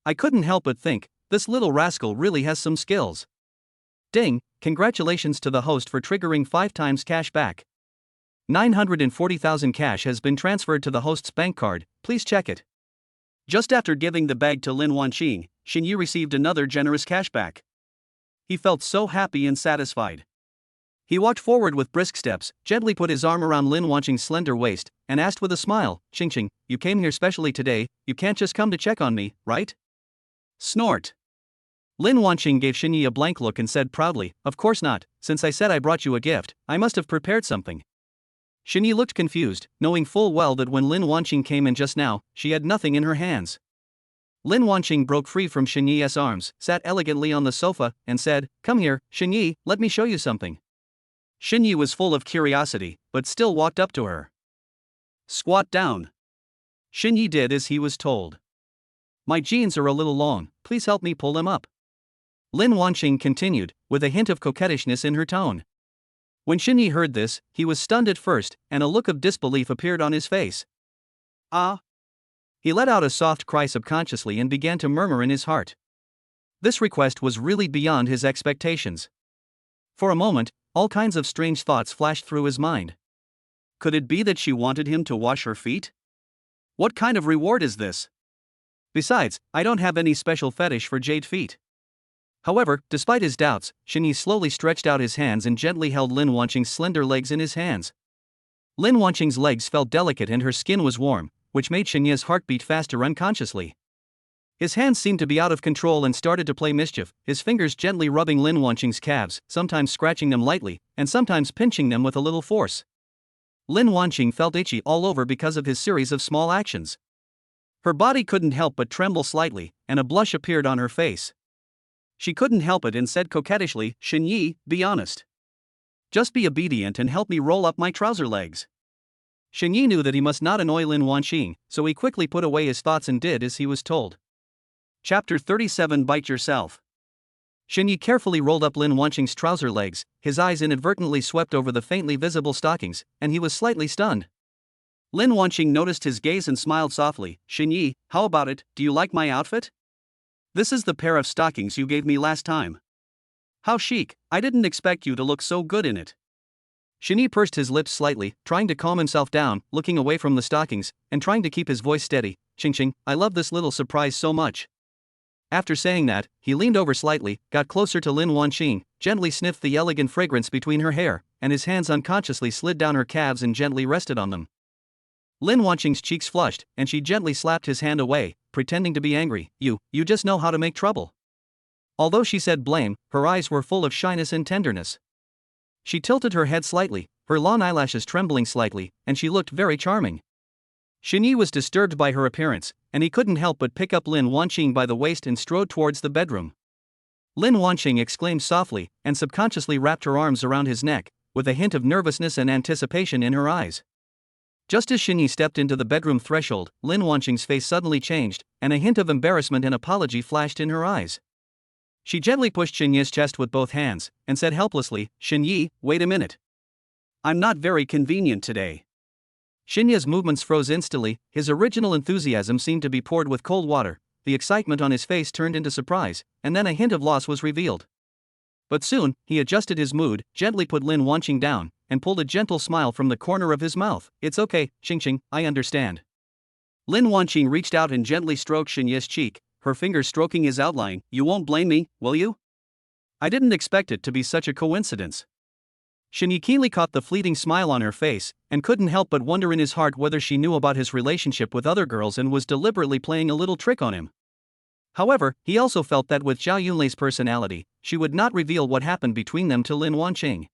"I couldn't help but think, this little rascal really has some skills." Ding, congratulations to the host for triggering 5 times cash back. 940,000 cash has been transferred to the host's bank card, please check it. Just after giving the bag to Lin Wanqing, Xinyi received another generous cashback. He felt so happy and satisfied. He walked forward with brisk steps, gently put his arm around Lin Wanqing's slender waist, and asked with a smile, "Xingxing, you came here specially today, you can't just come to check on me, right?" Snort. Lin Wanqing gave Xinyi a blank look and said proudly, "Of course not, since I said I brought you a gift, I must have prepared something." Xinyi looked confused, knowing full well that when Lin Wanqing came in just now, she had nothing in her hands. Lin Wanqing broke free from Xinyi's arms, sat elegantly on the sofa, and said, "Come here, Xinyi, let me show you something." Xinyi was full of curiosity, but still walked up to her. "Squat down." Xinyi did as he was told. "My jeans are a little long, please help me pull them up." Lin Wanqing continued, with a hint of coquettishness in her tone. When Xinyi heard this, he was stunned at first, and a look of disbelief appeared on his face. "Ah, He let out a soft cry subconsciously and began to murmur in his heart. This request was really beyond his expectations. For a moment, all kinds of strange thoughts flashed through his mind. Could it be that she wanted him to wash her feet? What kind of reward is this? Besides, I don't have any special fetish for jade feet. However, despite his doubts, Shini slowly stretched out his hands and gently held Lin Wanqing's slender legs in his hands. Lin Wanqing's legs felt delicate and her skin was warm, which made Shinya's heart beat faster unconsciously. His hands seemed to be out of control and started to play mischief, his fingers gently rubbing Lin Wanqing's calves, sometimes scratching them lightly, and sometimes pinching them with a little force. Lin Wanqing felt itchy all over because of his series of small actions. Her body couldn't help but tremble slightly, and a blush appeared on her face. She couldn't help it and said coquettishly, "Xinyi, be honest. Just be obedient and help me roll up my trouser legs." Xinyi knew that he must not annoy Lin Wanqing, so he quickly put away his thoughts and did as he was told. Chapter 37 Bite Yourself. Xinyi carefully rolled up Lin Wanqing's trouser legs, his eyes inadvertently swept over the faintly visible stockings, and he was slightly stunned. Lin Wanqing noticed his gaze and smiled softly. "Xinyi, how about it, do you like my outfit? This is the pair of stockings you gave me last time. How chic, I didn't expect you to look so good in it." Xinyi pursed his lips slightly, trying to calm himself down, looking away from the stockings, and trying to keep his voice steady. "Qingqing, I love this little surprise so much." After saying that, he leaned over slightly, got closer to Lin Wanqing, gently sniffed the elegant fragrance between her hair, and his hands unconsciously slid down her calves and gently rested on them. Lin Wanqing's cheeks flushed, and she gently slapped his hand away, pretending to be angry. You just know how to make trouble." Although she said blame, her eyes were full of shyness and tenderness. She tilted her head slightly, her long eyelashes trembling slightly, and she looked very charming. Xinyi was disturbed by her appearance, and he couldn't help but pick up Lin Wanqing by the waist and strode towards the bedroom. Lin Wanqing exclaimed softly, and subconsciously wrapped her arms around his neck, with a hint of nervousness and anticipation in her eyes. Just as Xinyi stepped into the bedroom threshold, Lin Wanqing's face suddenly changed, and a hint of embarrassment and apology flashed in her eyes. She gently pushed Xinyi's chest with both hands, and said helplessly, "Xinyi, wait a minute. I'm not very convenient today." Xinyi's movements froze instantly, his original enthusiasm seemed to be poured with cold water, the excitement on his face turned into surprise, and then a hint of loss was revealed. But soon, he adjusted his mood, gently put Lin Wanqing down, and pulled a gentle smile from the corner of his mouth. "It's okay, Qingqing, I understand." Lin Wanqing reached out and gently stroked Xinyi's cheek, her fingers stroking his outline. "You won't blame me, will you? I didn't expect it to be such a coincidence." Xinyi keenly caught the fleeting smile on her face, and couldn't help but wonder in his heart whether she knew about his relationship with other girls and was deliberately playing a little trick on him. However, he also felt that with Zhao Yunlei's personality, she would not reveal what happened between them to Lin Wanqing.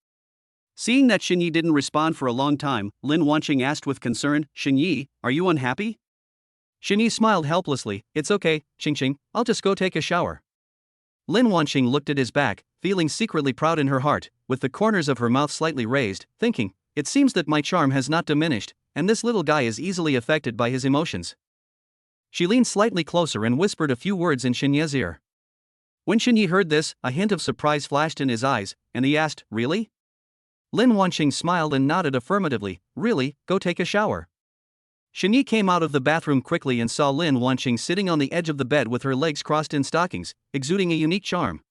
Seeing that Xinyi didn't respond for a long time, Lin Wanqing asked with concern, "Xinyi, are you unhappy?" Xinyi smiled helplessly. "It's okay, Qingqing, I'll just go take a shower." Lin Wanqing looked at his back, feeling secretly proud in her heart, with the corners of her mouth slightly raised, thinking, "It seems that my charm has not diminished, and this little guy is easily affected by his emotions." She leaned slightly closer and whispered a few words in Xinyi's ear. When Xinyi heard this, a hint of surprise flashed in his eyes, and he asked, "Really?" Lin Wanqing smiled and nodded affirmatively. "Really, go take a shower." Xinyi came out of the bathroom quickly and saw Lin Wanqing sitting on the edge of the bed with her legs crossed in stockings, exuding a unique charm.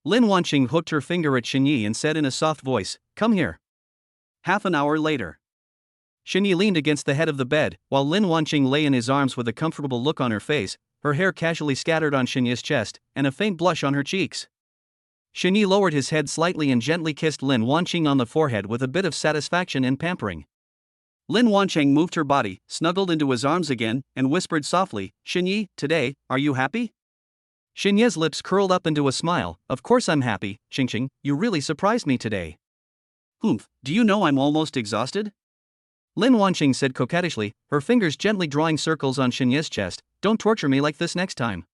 Lin Wanqing hooked her finger at Xinyi and said in a soft voice, "Come here." Half an hour later. Xinyi leaned against the head of the bed, while Lin Wanqing lay in his arms with a comfortable look on her face, her hair casually scattered on Xinyi's chest, and a faint blush on her cheeks. Xinyi lowered his head slightly and gently kissed Lin Wanqing on the forehead with a bit of satisfaction and pampering. Lin Wanqing moved her body, snuggled into his arms again, and whispered softly, "Xinyi, today, are you happy?" Xinyi's lips curled up into a smile. "Of course I'm happy, Qingqing, you really surprised me today." "Humph, do you know I'm almost exhausted?" Lin Wanqing said coquettishly, her fingers gently drawing circles on Xinyi's chest. "Don't torture me like this next time."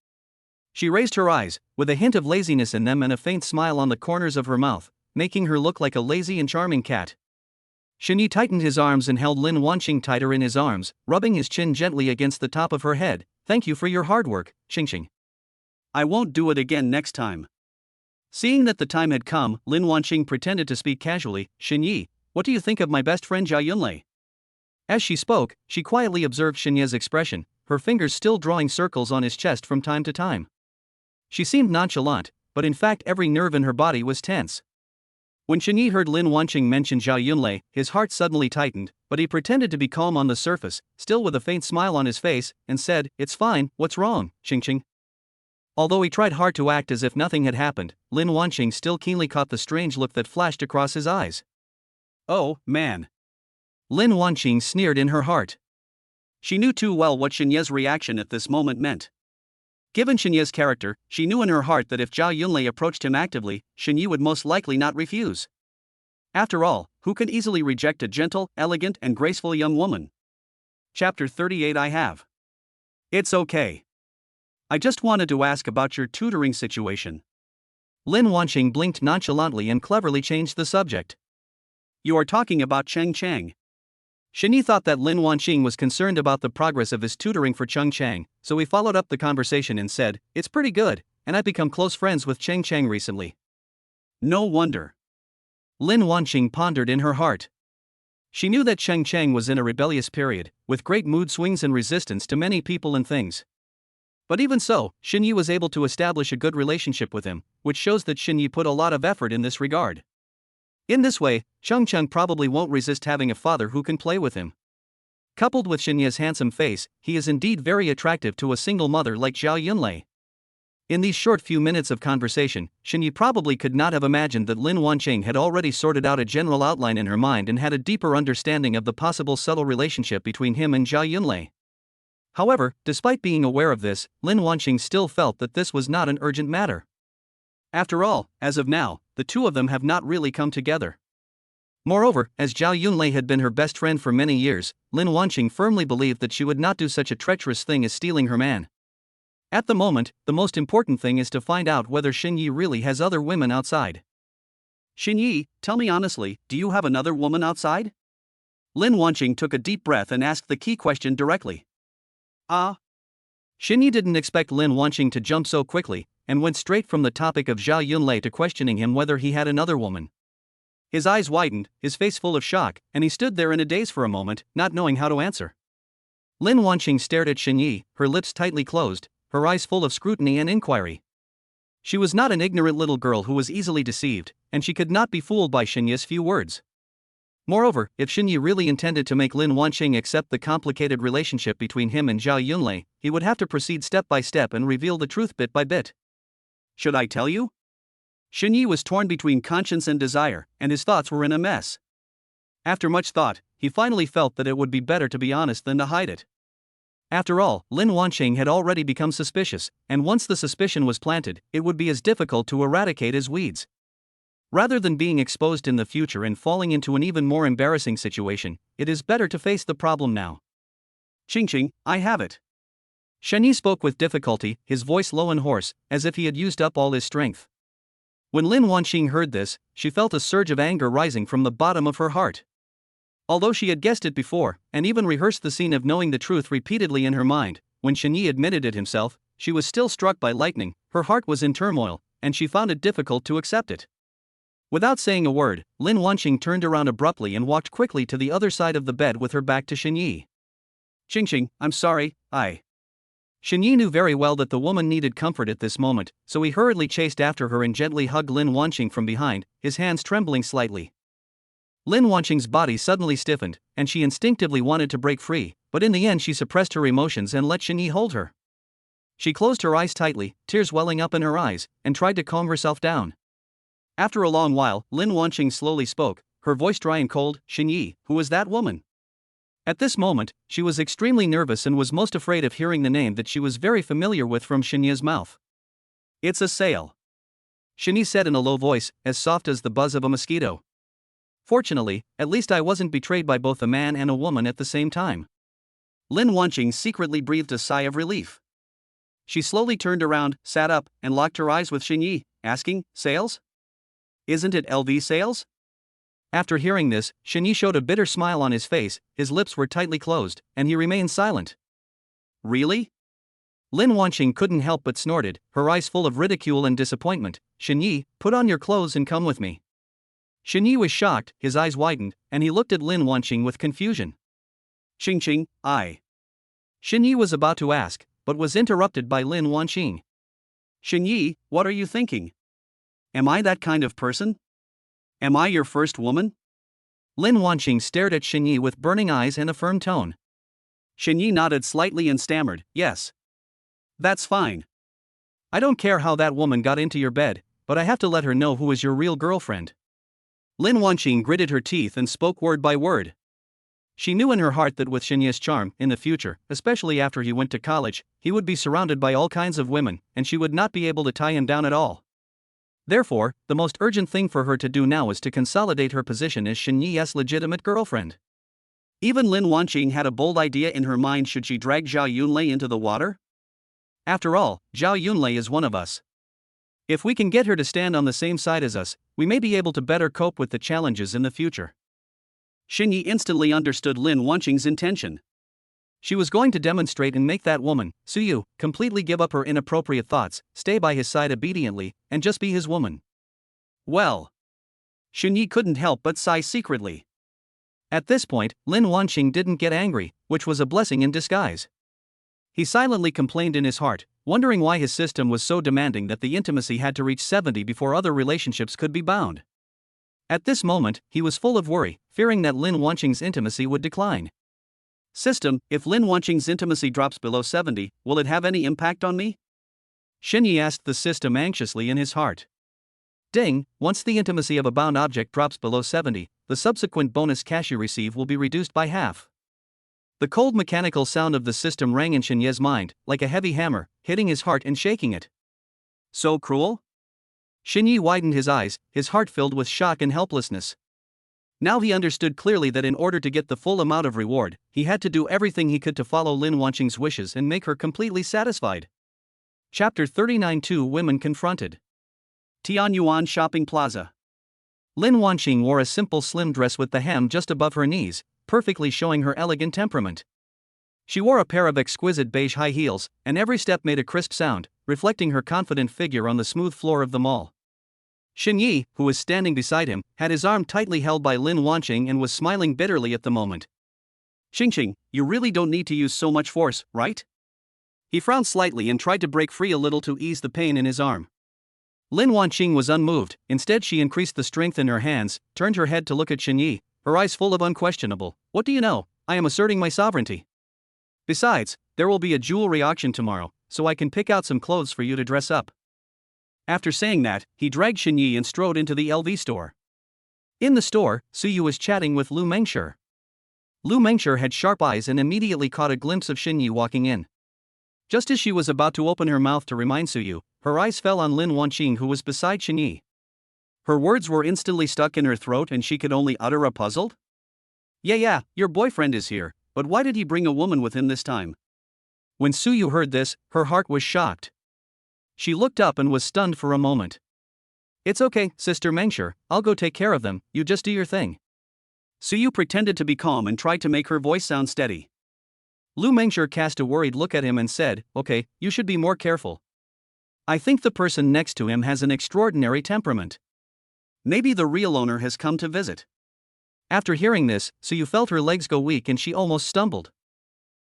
She raised her eyes, with a hint of laziness in them and a faint smile on the corners of her mouth, making her look like a lazy and charming cat. Xinyi tightened his arms and held Lin Wanqing tighter in his arms, rubbing his chin gently against the top of her head. "Thank you for your hard work, Qingqing. I won't do it again next time." Seeing that the time had come, Lin Wanqing pretended to speak casually. "Xinyi, what do you think of my best friend Zhao Yunlei?" As she spoke, she quietly observed Xinyi's expression, her fingers still drawing circles on his chest from time to time. She seemed nonchalant, but in fact every nerve in her body was tense. When Shini heard Lin Wanqing mention Zhao Yunlei, his heart suddenly tightened, but he pretended to be calm on the surface, still with a faint smile on his face, and said, "It's fine, what's wrong, Qingqing?" Although he tried hard to act as if nothing had happened, Lin Wanqing still keenly caught the strange look that flashed across his eyes. "Oh, man." Lin Wanqing sneered in her heart. She knew too well what Xinye's reaction at this moment meant. Given Xinye's character, she knew in her heart that if Zhao Yunlei approached him actively, Xinye would most likely not refuse. After all, who can easily reject a gentle, elegant, and graceful young woman? Chapter 38 I have. It's okay. I just wanted to ask about your tutoring situation. Lin Wanqing blinked nonchalantly and cleverly changed the subject. You are talking about Cheng Chang. Shini thought that Lin Wanqing was concerned about the progress of his tutoring for Cheng Chang, so he followed up the conversation and said, "It's pretty good, and I've become close friends with Cheng Chang recently." No wonder. Lin Wanqing pondered in her heart. She knew that Cheng Chang was in a rebellious period, with great mood swings and resistance to many people and things. But even so, Xinye was able to establish a good relationship with him, which shows that Xinye put a lot of effort in this regard. In this way, Cheng Cheng probably won't resist having a father who can play with him. Coupled with Xinye's handsome face, he is indeed very attractive to a single mother like Zhao Yunlei. In these short few minutes of conversation, Xinye probably could not have imagined that Lin Wanqing had already sorted out a general outline in her mind and had a deeper understanding of the possible subtle relationship between him and Zhao Yunlei. However, despite being aware of this, Lin Wanqing still felt that this was not an urgent matter. After all, as of now, the two of them have not really come together. Moreover, as Zhao Yunlei had been her best friend for many years, Lin Wanqing firmly believed that she would not do such a treacherous thing as stealing her man. At the moment, the most important thing is to find out whether Xinye really has other women outside. Xinye, tell me honestly, do you have another woman outside? Lin Wanqing took a deep breath and asked the key question directly. Xinye didn't expect Lin Wanqing to jump so quickly, and went straight from the topic of Zhao Yunlei to questioning him whether he had another woman. His eyes widened, his face full of shock, and he stood there in a daze for a moment, not knowing how to answer. Lin Wanqing stared at Xinye, her lips tightly closed, her eyes full of scrutiny and inquiry. She was not an ignorant little girl who was easily deceived, and she could not be fooled by Xinye's few words. Moreover, if Xinye really intended to make Lin Wanqing accept the complicated relationship between him and Zhao Yunlei, he would have to proceed step by step and reveal the truth bit by bit. Should I tell you? Xinye was torn between conscience and desire, and his thoughts were in a mess. After much thought, he finally felt that it would be better to be honest than to hide it. After all, Lin Wanqing had already become suspicious, and once the suspicion was planted, it would be as difficult to eradicate as weeds. Rather than being exposed in the future and falling into an even more embarrassing situation, it is better to face the problem now. Qingqing, I have it. Shini spoke with difficulty, his voice low and hoarse, as if he had used up all his strength. When Lin Wanqing heard this, she felt a surge of anger rising from the bottom of her heart. Although she had guessed it before, and even rehearsed the scene of knowing the truth repeatedly in her mind, when Xinye admitted it himself, she was still struck by lightning, her heart was in turmoil, and she found it difficult to accept it. Without saying a word, Lin Wanqing turned around abruptly and walked quickly to the other side of the bed with her back to Xinye. Qingqing, I'm sorry, Xinye knew very well that the woman needed comfort at this moment, so he hurriedly chased after her and gently hugged Lin Wanqing from behind, his hands trembling slightly. Lin Wanqing's body suddenly stiffened, and she instinctively wanted to break free, but in the end she suppressed her emotions and let Xinye hold her. She closed her eyes tightly, tears welling up in her eyes, and tried to calm herself down. After a long while, Lin Wanqing slowly spoke, her voice dry and cold. Xinye, who is that woman? At this moment, she was extremely nervous and was most afraid of hearing the name that she was very familiar with from Xinye's mouth. It's a sale. Xinye said in a low voice, as soft as the buzz of a mosquito. Fortunately, at least I wasn't betrayed by both a man and a woman at the same time. Lin Wanqing secretly breathed a sigh of relief. She slowly turned around, sat up, and locked her eyes with Xinye, asking, sales? Isn't it LV sales? After hearing this, Xinye showed a bitter smile on his face, his lips were tightly closed, and he remained silent. Really? Lin Wanqing couldn't help but snorted, her eyes full of ridicule and disappointment. Xinye, put on your clothes and come with me. Xinye was shocked, his eyes widened, and he looked at Lin Wanqing with confusion. Qingqing, I. Xinyi was about to ask, but was interrupted by Lin Wanqing. Xinyi, what are you thinking? Am I that kind of person? Am I your first woman? Lin Wanqing stared at Xinyi with burning eyes and a firm tone. Xinyi nodded slightly and stammered, yes. That's fine. I don't care how that woman got into your bed, but I have to let her know who is your real girlfriend. Lin Wanqing gritted her teeth and spoke word by word. She knew in her heart that with Xinyi's charm, in the future, especially after he went to college, he would be surrounded by all kinds of women, and she would not be able to tie him down at all. Therefore, the most urgent thing for her to do now is to consolidate her position as Xinyi's legitimate girlfriend. Even Lin Wanqing had a bold idea in her mind: should she drag Zhao Yunlei into the water? After all, Zhao Yunlei is one of us. If we can get her to stand on the same side as us, we may be able to better cope with the challenges in the future. Xinyi instantly understood Lin Wanqing's intention. She was going to demonstrate and make that woman, Suyu, completely give up her inappropriate thoughts, stay by his side obediently, and just be his woman. Well. Xinyi couldn't help but sigh secretly. At this point, Lin Wanqing didn't get angry, which was a blessing in disguise. He silently complained in his heart, wondering why his system was so demanding that the intimacy had to reach 70 before other relationships could be bound. At this moment, he was full of worry, fearing that Lin Wanqing's intimacy would decline. System, if Lin Wanqing's intimacy drops below 70, will it have any impact on me? Xinyi asked the system anxiously in his heart. Ding, once the intimacy of a bound object drops below 70, the subsequent bonus cash you receive will be reduced by half. The cold mechanical sound of the system rang in Xinyi's mind, like a heavy hammer, hitting his heart and shaking it. So cruel? Xinyi widened his eyes, his heart filled with shock and helplessness. Now he understood clearly that in order to get the full amount of reward, he had to do everything he could to follow Lin Wanqing's wishes and make her completely satisfied. Chapter 39. Two Women Confronted. Tianyuan Shopping Plaza. Lin Wanqing wore a simple slim dress with the hem just above her knees, perfectly showing her elegant temperament. She wore a pair of exquisite beige high heels, and every step made a crisp sound, reflecting her confident figure on the smooth floor of the mall. Xinyi, who was standing beside him, had his arm tightly held by Lin Wanqing and was smiling bitterly at the moment. Xingqing, you really don't need to use so much force, right? He frowned slightly and tried to break free a little to ease the pain in his arm. Lin Wanqing was unmoved. Instead, she increased the strength in her hands, turned her head to look at Xinyi, her eyes full of unquestionable, "What do you know? I am asserting my sovereignty. Besides, there will be a jewelry auction tomorrow, so I can pick out some clothes for you to dress up." After saying that, he dragged Xinyi and strode into the LV store. In the store, Suyu was chatting with Lu Mengshi. Lu Mengshi had sharp eyes and immediately caught a glimpse of Xinyi walking in. Just as she was about to open her mouth to remind Suyu, her eyes fell on Lin Wanqing, who was beside Xinyi. Her words were instantly stuck in her throat and she could only utter a puzzled, Yeah, your boyfriend is here, but why did he bring a woman with him this time?" When Suyu heard this, her heart was shocked. She looked up and was stunned for a moment. "It's okay, Sister Mengshi, I'll go take care of them, you just do your thing." Suyu pretended to be calm and tried to make her voice sound steady. Lu Mengshi cast a worried look at him and said, "Okay, you should be more careful. I think the person next to him has an extraordinary temperament. Maybe the real owner has come to visit." After hearing this, Suyu felt her legs go weak and she almost stumbled.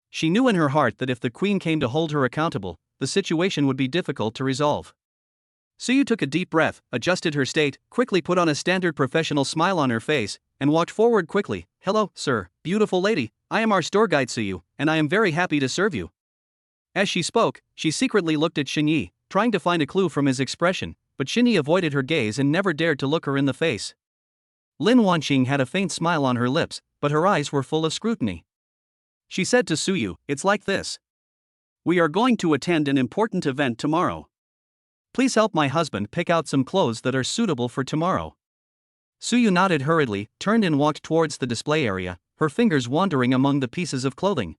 She knew in her heart that if the queen came to hold her accountable, the situation would be difficult to resolve. Suyu took a deep breath, adjusted her state, quickly put on a standard professional smile on her face, and walked forward quickly. "Hello, sir, beautiful lady, I am our store guide Suyu, and I am very happy to serve you." As she spoke, she secretly looked at Xinyi, trying to find a clue from his expression, but Xinyi avoided her gaze and never dared to look her in the face. Lin Wanqing had a faint smile on her lips, but her eyes were full of scrutiny. She said to Suyu, "It's like this. We are going to attend an important event tomorrow. Please help my husband pick out some clothes that are suitable for tomorrow." Suyu nodded hurriedly, turned and walked towards the display area, her fingers wandering among the pieces of clothing.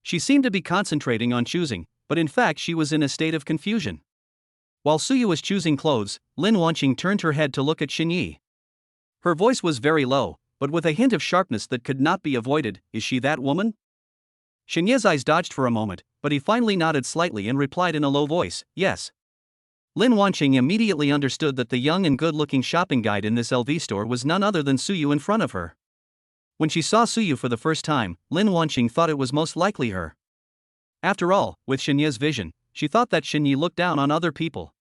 She seemed to be concentrating on choosing, but in fact she was in a state of confusion. While Suyu was choosing clothes, Lin Wanqing turned her head to look at Xinyi. Her voice was very low, but with a hint of sharpness that could not be avoided. "Is she that woman?" Xinyi's eyes dodged for a moment, but he finally nodded slightly and replied in a low voice, "Yes." Lin Wanqing immediately understood that the young and good-looking shopping guide in this LV store was none other than Suyu in front of her. When she saw Suyu for the first time, Lin Wanqing thought it was most likely her. After all, with Xinye's vision, she thought that Xinye looked down on other people.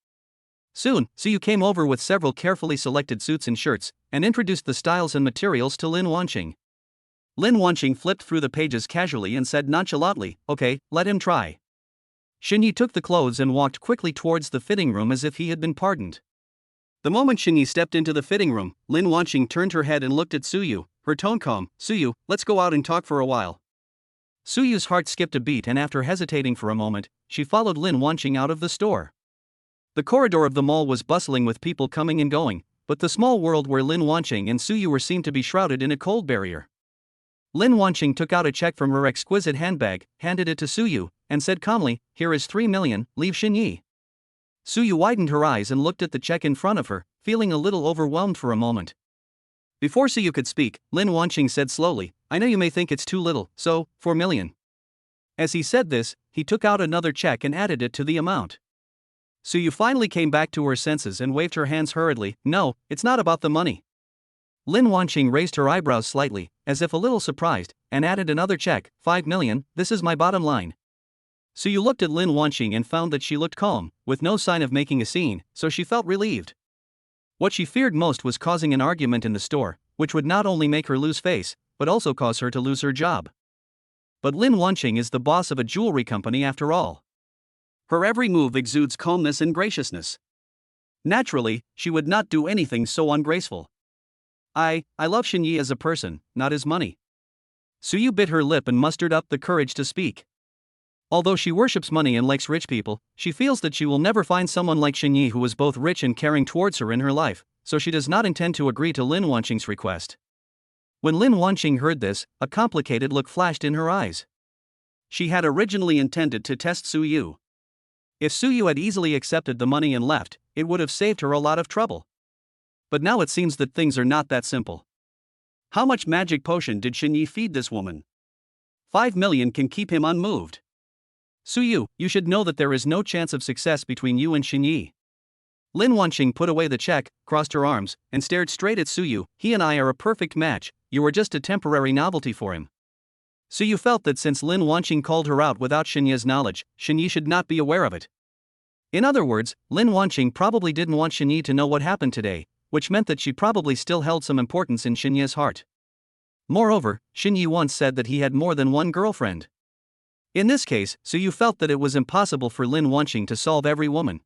Soon, Suyu came over with several carefully selected suits and shirts, and introduced the styles and materials to Lin Wanqing. Lin Wanqing flipped through the pages casually and said nonchalantly, "Okay, let him try." Xinye took the clothes and walked quickly towards the fitting room as if he had been pardoned. The moment Xinye stepped into the fitting room, Lin Wanqing turned her head and looked at Suyu, her tone calm. "Suyu, let's go out and talk for a while." Suyu's heart skipped a beat, and after hesitating for a moment, she followed Lin Wanqing out of the store. The corridor of the mall was bustling with people coming and going, but the small world where Lin Wanqing and Suyu were seemed to be shrouded in a cold barrier. Lin Wanqing took out a check from her exquisite handbag, handed it to Suyu, and said calmly, "Here is 3 million, leave Xinye." Suyu widened her eyes and looked at the check in front of her, feeling a little overwhelmed for a moment. Before Suyu could speak, Lin Wanqing said slowly, "I know you may think it's too little, so, 4 million. As he said this, he took out another check and added it to the amount. Suyu finally came back to her senses and waved her hands hurriedly. "No, it's not about the money." Lin Wanqing raised her eyebrows slightly, as if a little surprised, and added another check, 5 million, this is my bottom line. Suyu looked at Lin Wanqing and found that she looked calm, with no sign of making a scene, so she felt relieved. What she feared most was causing an argument in the store, which would not only make her lose face, but also cause her to lose her job. But Lin Wanqing is the boss of a jewelry company after all. Her every move exudes calmness and graciousness. Naturally, she would not do anything so ungraceful. I love Xinye as a person, not his money." Suyu bit her lip and mustered up the courage to speak. Although she worships money and likes rich people, she feels that she will never find someone like Xinye who is both rich and caring towards her in her life, so she does not intend to agree to Lin Wanqing's request. When Lin Wanqing heard this, a complicated look flashed in her eyes. She had originally intended to test Suyu. If Suyu had easily accepted the money and left, it would have saved her a lot of trouble. But now it seems that things are not that simple. How much magic potion did Xinye feed this woman? 5 million can keep him unmoved. Suyu, you should know that there is no chance of success between you and Xinye. Lin Wanqing put away the check, crossed her arms, and stared straight at Suyu. He and I are a perfect match, you are just a temporary novelty for him. Suyu felt that since Lin Wanqing called her out without Xinye's knowledge, Xinye should not be aware of it. In other words, Lin Wanqing probably didn't want Xinye to know what happened today, which meant that she probably still held some importance in Xinye's heart. Moreover, Xinye once said that he had more than one girlfriend. In this case, Suyu felt that it was impossible for Lin Wanqing to solve every woman.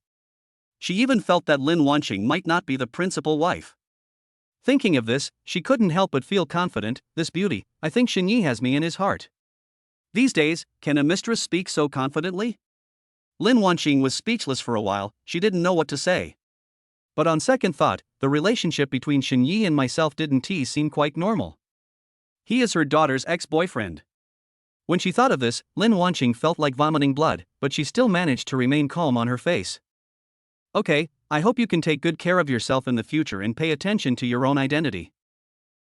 She even felt that Lin Wanqing might not be the principal wife. Thinking of this, she couldn't help but feel confident. This beauty, I think Xinye has me in his heart. These days, can a mistress speak so confidently? Lin Wanqing was speechless for a while, she didn't know what to say. But on second thought, the relationship between Xinye and myself didn't seem quite normal. He is her daughter's ex-boyfriend. When she thought of this, Lin Wanqing felt like vomiting blood, but she still managed to remain calm on her face. Okay, I hope you can take good care of yourself in the future and pay attention to your own identity.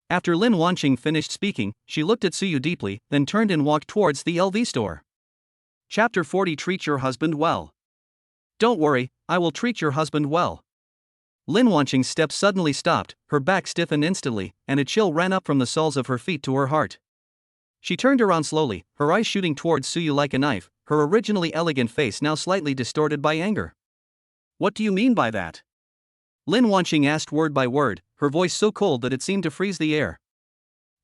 After Lin Wanqing finished speaking, she looked at Suyu deeply, then turned and walked towards the LV store. Chapter 40. Treat your husband well. Don't worry, I will treat your husband well. Lin Wanqing's steps suddenly stopped, her back stiffened instantly, and a chill ran up from the soles of her feet to her heart. She turned around slowly, her eyes shooting towards Suyu like a knife, her originally elegant face now slightly distorted by anger. What do you mean by that? Lin Wanqing asked word by word, her voice so cold that it seemed to freeze the air.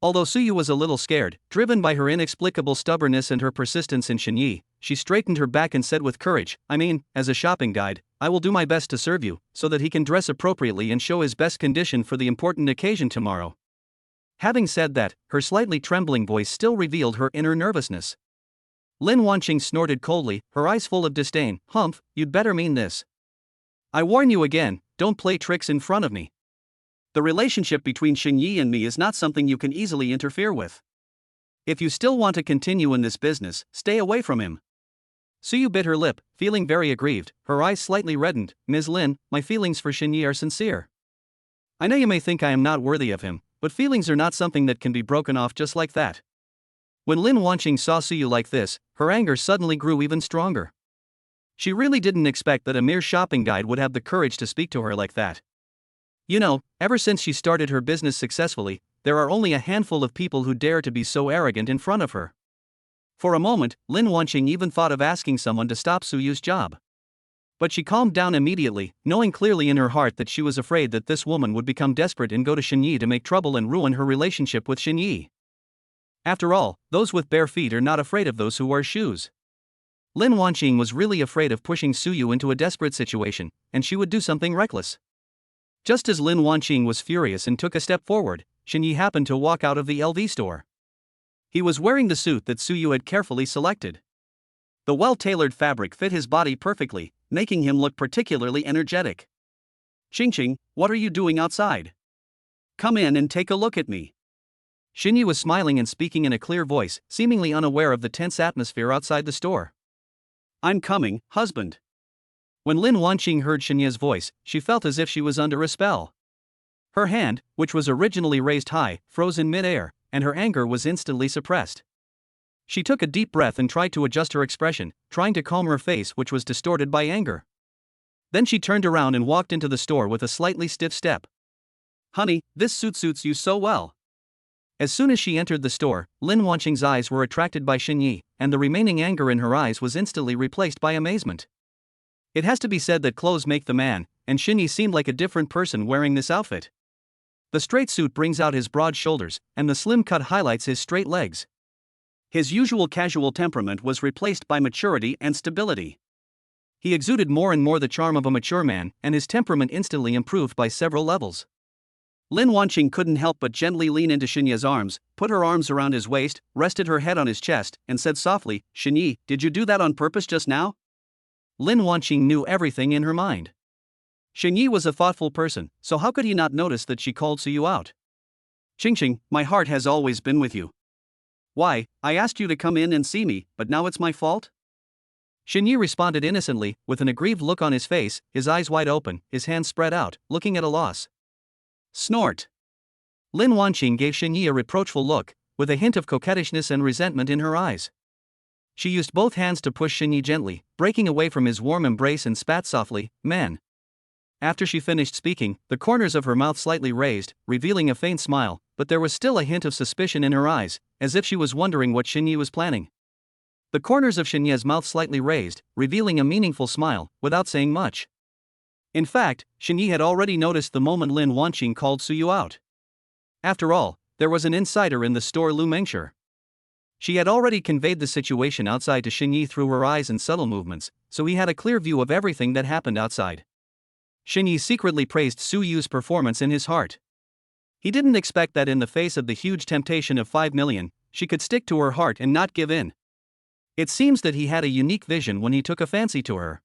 Although Suyu was a little scared, driven by her inexplicable stubbornness and her persistence in Xinye, she straightened her back and said with courage, I mean, as a shopping guide, I will do my best to serve you, so that he can dress appropriately and show his best condition for the important occasion tomorrow. Having said that, her slightly trembling voice still revealed her inner nervousness. Lin Wanqing snorted coldly, her eyes full of disdain. Humph, you'd better mean this. I warn you again, don't play tricks in front of me. The relationship between Xinye and me is not something you can easily interfere with. If you still want to continue in this business, stay away from him. Suyu bit her lip, feeling very aggrieved, her eyes slightly reddened. Ms. Lin, my feelings for Xinye are sincere. I know you may think I am not worthy of him, but feelings are not something that can be broken off just like that. When Lin Wanqing saw Suyu like this, her anger suddenly grew even stronger. She really didn't expect that a mere shopping guide would have the courage to speak to her like that. You know, ever since she started her business successfully, there are only a handful of people who dare to be so arrogant in front of her. For a moment, Lin Wanqing even thought of asking someone to stop Suyu's job. But she calmed down immediately, knowing clearly in her heart that she was afraid that this woman would become desperate and go to Xinyi to make trouble and ruin her relationship with Xinyi. After all, those with bare feet are not afraid of those who wear shoes. Lin Wanqing was really afraid of pushing Suyu into a desperate situation, and she would do something reckless. Just as Lin Wanqing was furious and took a step forward, Xinyi happened to walk out of the LV store. He was wearing the suit that Suyu had carefully selected. The well-tailored fabric fit his body perfectly, making him look particularly energetic. "Xingqing, what are you doing outside? Come in and take a look at me." Xinyi was smiling and speaking in a clear voice, seemingly unaware of the tense atmosphere outside the store. "I'm coming, husband." When Lin Wanqing heard Xinyi's voice, she felt as if she was under a spell. Her hand, which was originally raised high, froze in mid-air, and her anger was instantly suppressed. She took a deep breath and tried to adjust her expression, trying to calm her face, which was distorted by anger. Then she turned around and walked into the store with a slightly stiff step. "Honey, this suit suits you so well." As soon as she entered the store, Lin Wanqing's eyes were attracted by Xinyi, and the remaining anger in her eyes was instantly replaced by amazement. It has to be said that clothes make the man, and Xinyi seemed like a different person wearing this outfit. The straight suit brings out his broad shoulders, and the slim cut highlights his straight legs. His usual casual temperament was replaced by maturity and stability. He exuded more and more the charm of a mature man, and his temperament instantly improved by several levels. Lin Wanqing couldn't help but gently lean into Xinyi's arms, put her arms around his waist, rested her head on his chest, and said softly, "Xinyi, did you do that on purpose just now?" Lin Wanqing knew everything in her mind. Xinyi was a thoughtful person, so how could he not notice that she called Suyu out? "Xingqing, my heart has always been with you. Why, I asked you to come in and see me, but now it's my fault?" Xinyi responded innocently, with an aggrieved look on his face, his eyes wide open, his hands spread out, looking at a loss. Snort. Lin Wanqing gave Xinyi a reproachful look, with a hint of coquettishness and resentment in her eyes. She used both hands to push Xinyi gently, breaking away from his warm embrace, and spat softly, "Man." After she finished speaking, the corners of her mouth slightly raised, revealing a faint smile, but there was still a hint of suspicion in her eyes, as if she was wondering what Xinyi was planning. The corners of Xinyi's mouth slightly raised, revealing a meaningful smile, without saying much. In fact, Xinyi had already noticed the moment Lin Wanqing called Suyu out. After all, there was an insider in the store, Lu Mengshe. She had already conveyed the situation outside to Xinyi through her eyes and subtle movements, so he had a clear view of everything that happened outside. Xinyi secretly praised Suyu's performance in his heart. He didn't expect that in the face of the huge temptation of 5 million, she could stick to her heart and not give in. It seems that he had a unique vision when he took a fancy to her.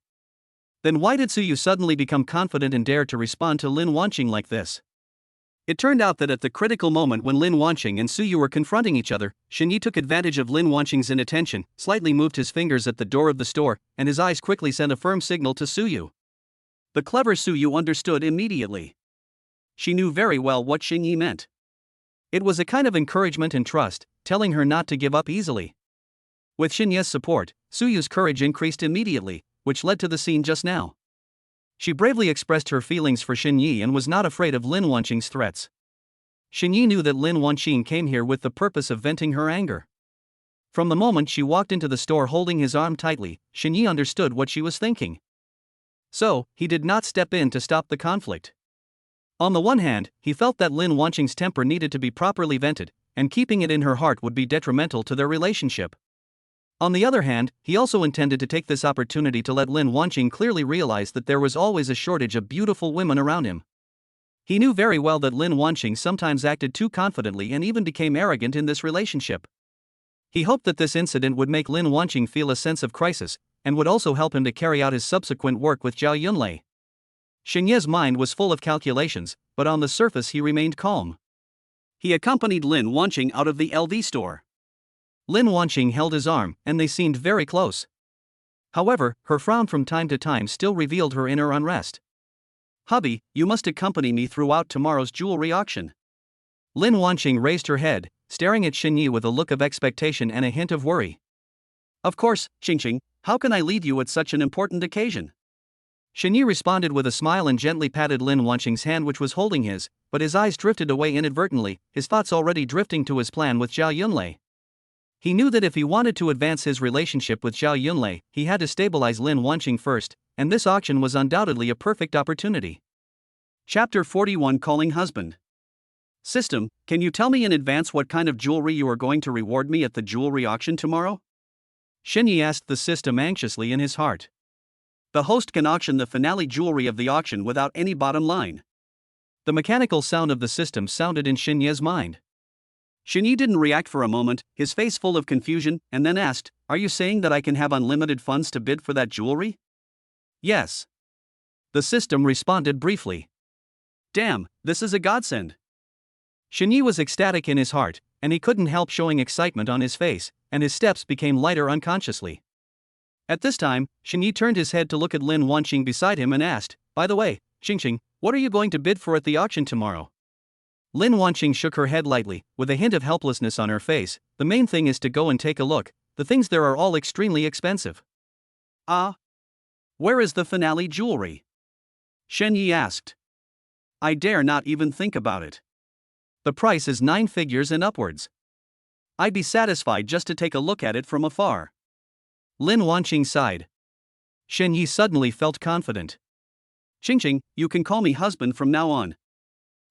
Then why did Suyu suddenly become confident and dare to respond to Lin Wanqing like this? It turned out that at the critical moment when Lin Wanqing and Suyu were confronting each other, Xinyi took advantage of Lin Wanqing's inattention, slightly moved his fingers at the door of the store, and his eyes quickly sent a firm signal to Suyu. The clever Suyu understood immediately. She knew very well what Xinyi meant. It was a kind of encouragement and trust, telling her not to give up easily. With Xinyi's support, Suyu's courage increased immediately, which led to the scene just now. She bravely expressed her feelings for Xinyi and was not afraid of Lin Wanqing's threats. Xinyi knew that Lin Wanqing came here with the purpose of venting her anger. From the moment she walked into the store holding his arm tightly, Xinyi understood what she was thinking. So, he did not step in to stop the conflict. On the one hand, he felt that Lin Wanqing's temper needed to be properly vented, and keeping it in her heart would be detrimental to their relationship. On the other hand, he also intended to take this opportunity to let Lin Wanqing clearly realize that there was always a shortage of beautiful women around him. He knew very well that Lin Wanqing sometimes acted too confidently and even became arrogant in this relationship. He hoped that this incident would make Lin Wanqing feel a sense of crisis, and would also help him to carry out his subsequent work with Zhao Yunlei. Xinyi's mind was full of calculations, but on the surface he remained calm. He accompanied Lin Wanqing out of the LV store. Lin Wanqing held his arm, and they seemed very close. However, her frown from time to time still revealed her inner unrest. "Hubby, you must accompany me throughout tomorrow's jewelry auction." Lin Wanqing raised her head, staring at Xinyi with a look of expectation and a hint of worry. "Of course, Xingqing, how can I leave you at such an important occasion?" Xinyi responded with a smile and gently patted Lin Wanqing's hand, which was holding his, but his eyes drifted away inadvertently, his thoughts already drifting to his plan with Zhao Yunlei. He knew that if he wanted to advance his relationship with Zhao Yunlei, he had to stabilize Lin Wanqing first, and this auction was undoubtedly a perfect opportunity. Chapter 41 Calling Husband. System, can you tell me in advance what kind of jewelry you are going to reward me at the jewelry auction tomorrow? Shini asked the system anxiously in his heart. The host can auction the finale jewelry of the auction without any bottom line. The mechanical sound of the system sounded in Xinye's mind. Shini didn't react for a moment, his face full of confusion, and then asked, "Are you saying that I can have unlimited funds to bid for that jewelry?" "Yes." The system responded briefly. "Damn, this is a godsend." Shini was ecstatic in his heart, and he couldn't help showing excitement on his face, and his steps became lighter unconsciously. At this time, Shini turned his head to look at Lin Wanqing beside him and asked, "By the way, Xingxing, what are you going to bid for at the auction tomorrow?" Lin Wanqing shook her head lightly, with a hint of helplessness on her face. "The main thing is to go and take a look. The things there are all extremely expensive." "Ah? Where is the finale jewelry?" Shen Yi asked. "I dare not even think about it. The price is 9 figures and upwards. I'd be satisfied just to take a look at it from afar." Lin Wanqing sighed. Shen Yi suddenly felt confident. "Xingxing, you can call me husband from now on.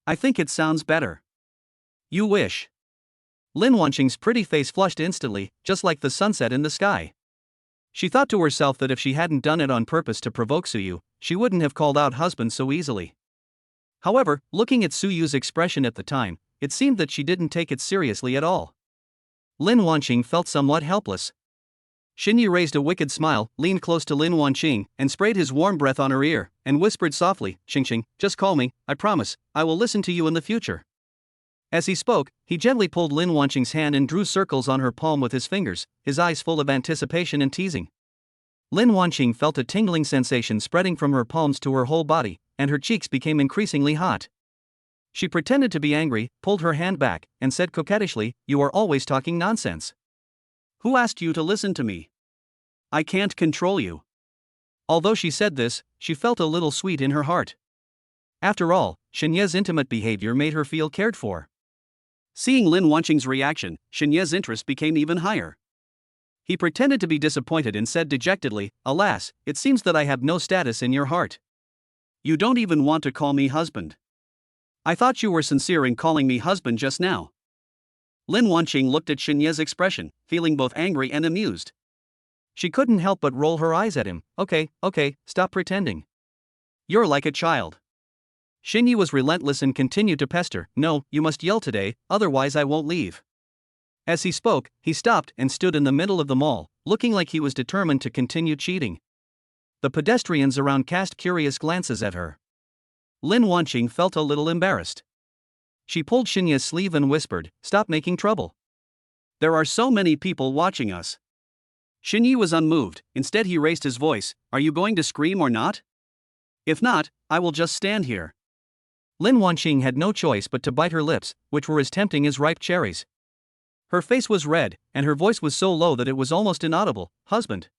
I think it sounds better." "You wish." Lin Wanqing's pretty face flushed instantly, just like the sunset in the sky. She thought to herself that if she hadn't done it on purpose to provoke Suyu, she wouldn't have called out husband so easily. However, looking at Suyu's expression at the time, it seemed that she didn't take it seriously at all. Lin Wanqing felt somewhat helpless. Xinyi raised a wicked smile, leaned close to Lin Wanqing, and sprayed his warm breath on her ear, and whispered softly, "Xingxing, just call me, I promise, I will listen to you in the future." As he spoke, he gently pulled Lin Wanqing's hand and drew circles on her palm with his fingers, his eyes full of anticipation and teasing. Lin Wanqing felt a tingling sensation spreading from her palms to her whole body, and her cheeks became increasingly hot. She pretended to be angry, pulled her hand back, and said coquettishly, "You are always talking nonsense. Who asked you to listen to me? I can't control you." Although she said this, she felt a little sweet in her heart. After all, Xinye's intimate behavior made her feel cared for. Seeing Lin Wanqing's reaction, Xinye's interest became even higher. He pretended to be disappointed and said dejectedly, "Alas, it seems that I have no status in your heart. You don't even want to call me husband. I thought you were sincere in calling me husband just now." Lin Wanqing looked at Xinye's expression, feeling both angry and amused. She couldn't help but roll her eyes at him. Okay, stop pretending. You're like a child." Xinyi was relentless and continued to pester, "No, you must yell today, otherwise I won't leave." As he spoke, he stopped and stood in the middle of the mall, looking like he was determined to continue cheating. The pedestrians around cast curious glances at her. Lin Wanqing felt a little embarrassed. She pulled Xinye's sleeve and whispered, "Stop making trouble. There are so many people watching us." Xinyi was unmoved, instead he raised his voice, "Are you going to scream or not? If not, I will just stand here." Lin Wanqing had no choice but to bite her lips, which were as tempting as ripe cherries. Her face was red, and her voice was so low that it was almost inaudible, "Husband."